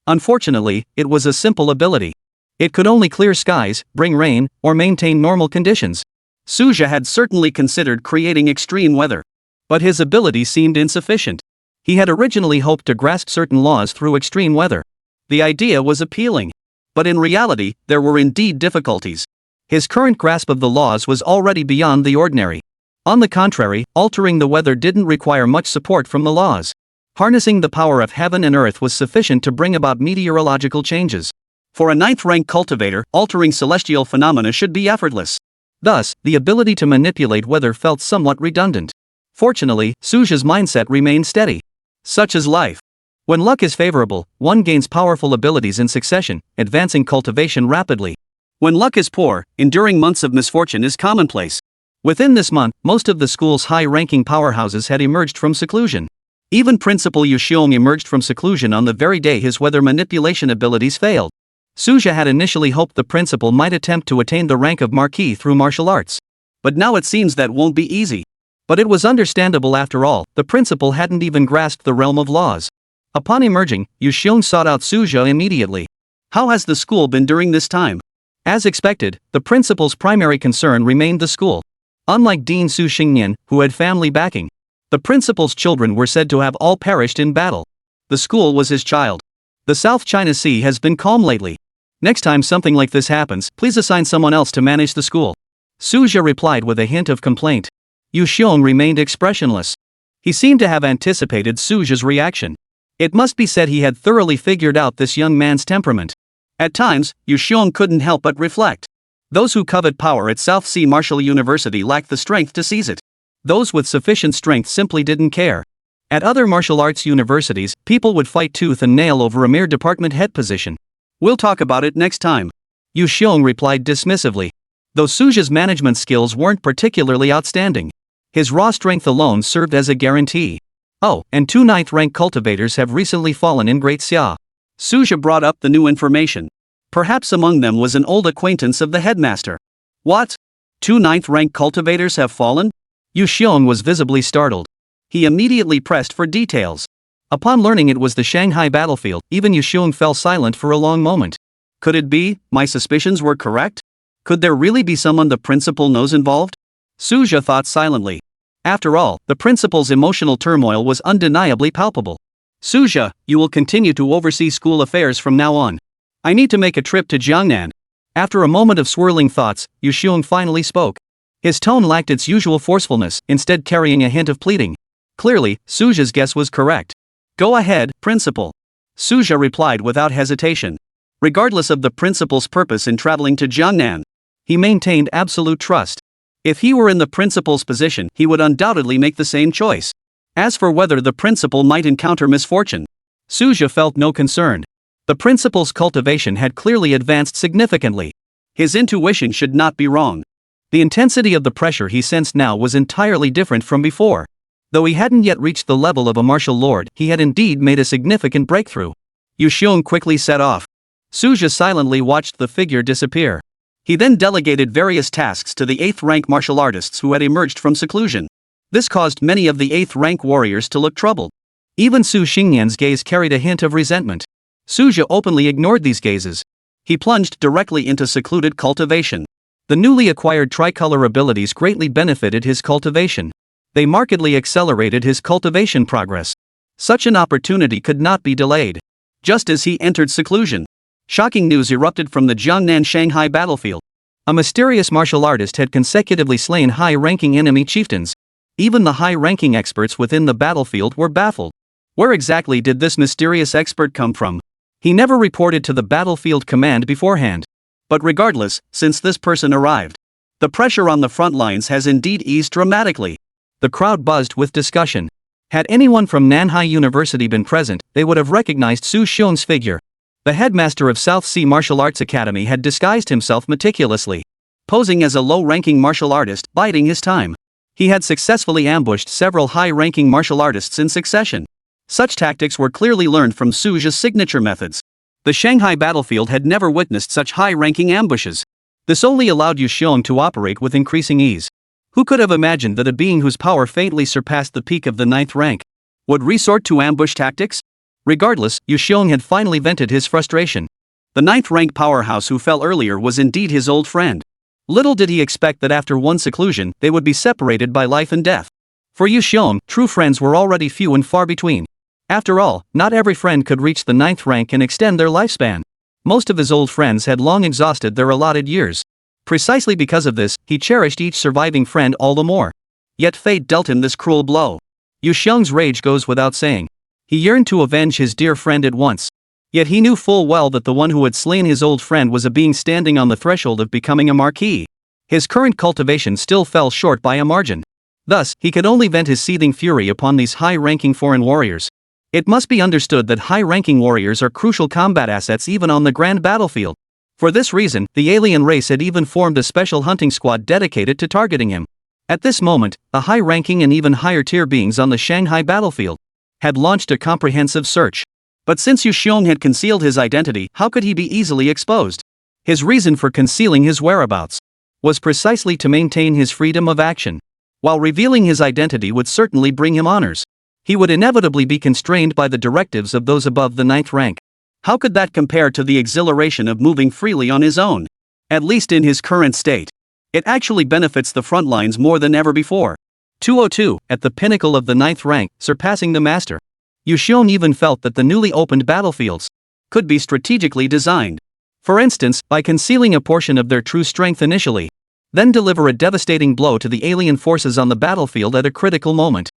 Unfortunately, it was a simple ability. It could only clear skies, bring rain, or maintain normal conditions. Suja had certainly considered creating extreme weather. But his ability seemed insufficient. He had originally hoped to grasp certain laws through extreme weather. The idea was appealing. But in reality, there were indeed difficulties. His current grasp of the laws was already beyond the ordinary. On the contrary, altering the weather didn't require much support from the laws. Harnessing the power of heaven and earth was sufficient to bring about meteorological changes. For a 9th-rank cultivator, altering celestial phenomena should be effortless. Thus, the ability to manipulate weather felt somewhat redundant. Fortunately, Suja's mindset remained steady. Such is life. When luck is favorable, one gains powerful abilities in succession, advancing cultivation rapidly. When luck is poor, enduring months of misfortune is commonplace. Within this month, most of the school's high-ranking powerhouses had emerged from seclusion. Even Principal Yu Xiong emerged from seclusion on the very day his weather manipulation abilities failed. Suja had initially hoped the principal might attempt to attain the rank of Marquis through martial arts. But now it seems that won't be easy. But it was understandable after all, the principal hadn't even grasped the realm of laws. Upon emerging, Yu Xiong sought out Suja immediately. How has the school been during this time? As expected, the principal's primary concern remained the school. Unlike Dean Su Xingnian, who had family backing, the principal's children were said to have all perished in battle. The school was his child. The South China Sea has been calm lately. Next time something like this happens, please assign someone else to manage the school. Suja replied with a hint of complaint. Yu Xiong remained expressionless. He seemed to have anticipated Suja's reaction. It must be said he had thoroughly figured out this young man's temperament. At times, Yu Xiong couldn't help but reflect. Those who covet power at South Sea Martial University lacked the strength to seize it. Those with sufficient strength simply didn't care. At other martial arts universities, people would fight tooth and nail over a mere department head position. We'll talk about it next time. Yu Xiong replied dismissively. Though Suja's management skills weren't particularly outstanding, his raw strength alone served as a guarantee. Oh, and 2 9th-rank cultivators have recently fallen in Great Xia. Suja brought up the new information. Perhaps among them was an old acquaintance of the headmaster. What? 2 9th-rank cultivators have fallen? Yu Xiong was visibly startled. He immediately pressed for details. Upon learning it was the Shanghai battlefield, even Yu Xiong fell silent for a long moment. Could it be, my suspicions were correct? Could there really be someone the principal knows involved? Suja thought silently. After all, the principal's emotional turmoil was undeniably palpable. Suja, you will continue to oversee school affairs from now on. I need to make a trip to Jiangnan. After a moment of swirling thoughts, Yu Xiong finally spoke. His tone lacked its usual forcefulness, instead carrying a hint of pleading. Clearly, Suja's guess was correct. Go ahead, principal. Suja replied without hesitation. Regardless of the principal's purpose in traveling to Jiangnan, he maintained absolute trust. If he were in the principal's position, he would undoubtedly make the same choice. As for whether the principal might encounter misfortune, Suja felt no concern. The principal's cultivation had clearly advanced significantly. His intuition should not be wrong. The intensity of the pressure he sensed now was entirely different from before. Though he hadn't yet reached the level of a martial lord, he had indeed made a significant breakthrough. Yu Xiong quickly set off. Suja silently watched the figure disappear. He then delegated various tasks to the 8th-rank martial artists who had emerged from seclusion. This caused many of the 8th-rank warriors to look troubled. Even Su Xingnian's gaze carried a hint of resentment. Suja openly ignored these gazes. He plunged directly into secluded cultivation. The newly acquired tricolor abilities greatly benefited his cultivation. They markedly accelerated his cultivation progress. Such an opportunity could not be delayed. Just as he entered seclusion, shocking news erupted from the Jiangnan-Shanghai battlefield. A mysterious martial artist had consecutively slain high-ranking enemy chieftains. Even the high-ranking experts within the battlefield were baffled. Where exactly did this mysterious expert come from? He never reported to the battlefield command beforehand. But regardless, since this person arrived, the pressure on the front lines has indeed eased dramatically. The crowd buzzed with discussion. Had anyone from Nanhai University been present, they would have recognized Su Xiong's figure. The headmaster of South Sea Martial Arts Academy had disguised himself meticulously, posing as a low-ranking martial artist, biding his time. He had successfully ambushed several high-ranking martial artists in succession. Such tactics were clearly learned from Suja's signature methods. The Shanghai battlefield had never witnessed such high-ranking ambushes. This only allowed Yu Xiong to operate with increasing ease. Who could have imagined that a being whose power faintly surpassed the peak of the 9th rank would resort to ambush tactics? Regardless, Yu Xiong had finally vented his frustration. The 9th rank powerhouse who fell earlier was indeed his old friend. Little did he expect that after one seclusion, they would be separated by life and death. For Yu Xiong, true friends were already few and far between. After all, not every friend could reach the 9th rank and extend their lifespan. Most of his old friends had long exhausted their allotted years. Precisely because of this, he cherished each surviving friend all the more. Yet fate dealt him this cruel blow. Yu Xiong's rage goes without saying. He yearned to avenge his dear friend at once. Yet he knew full well that the one who had slain his old friend was a being standing on the threshold of becoming a marquis. His current cultivation still fell short by a margin. Thus, he could only vent his seething fury upon these high-ranking foreign warriors. It must be understood that high-ranking warriors are crucial combat assets even on the grand battlefield. For this reason, the alien race had even formed a special hunting squad dedicated to targeting him. At this moment, the high-ranking and even higher-tier beings on the Shanghai battlefield had launched a comprehensive search. But since Yu Xiong had concealed his identity, how could he be easily exposed? His reason for concealing his whereabouts was precisely to maintain his freedom of action. While revealing his identity would certainly bring him honors, he would inevitably be constrained by the directives of those above the 9th rank. How could that compare to the exhilaration of moving freely on his own? At least in his current state. It actually benefits the front lines more than ever before. 202, at the pinnacle of the 9th rank, surpassing the master. Yu Xiong even felt that the newly opened battlefields could be strategically designed. For instance, by concealing a portion of their true strength initially, then deliver a devastating blow to the alien forces on the battlefield at a critical moment.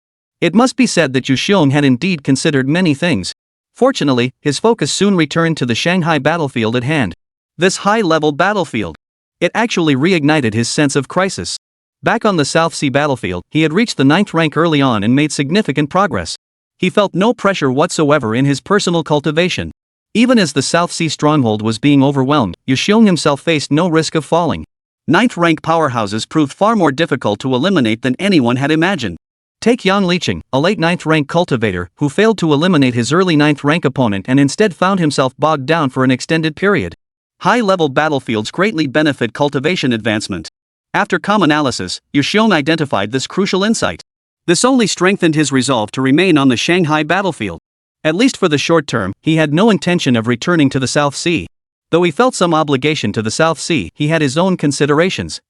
It must be said that Yu Xiong had indeed considered many things. Fortunately, his focus soon returned to the Shanghai battlefield at hand. This high-level battlefield. It actually reignited his sense of crisis. Back on the South Sea battlefield, he had reached the 9th rank early on and made significant progress. He felt no pressure whatsoever in his personal cultivation. Even as the South Sea stronghold was being overwhelmed, Yu Xiong himself faced no risk of falling. 9th rank powerhouses proved far more difficult to eliminate than anyone had imagined. Take Yang Liqing, a late 9th rank cultivator who failed to eliminate his early 9th rank opponent and instead found himself bogged down for an extended period. High-level battlefields greatly benefit cultivation advancement. After calm analysis, Yu Xiong identified this crucial insight. This only strengthened his resolve to remain on the Shanghai battlefield. At least for the short term, he had no intention of returning to the South Sea. Though he felt some obligation to the South Sea, he had his own considerations.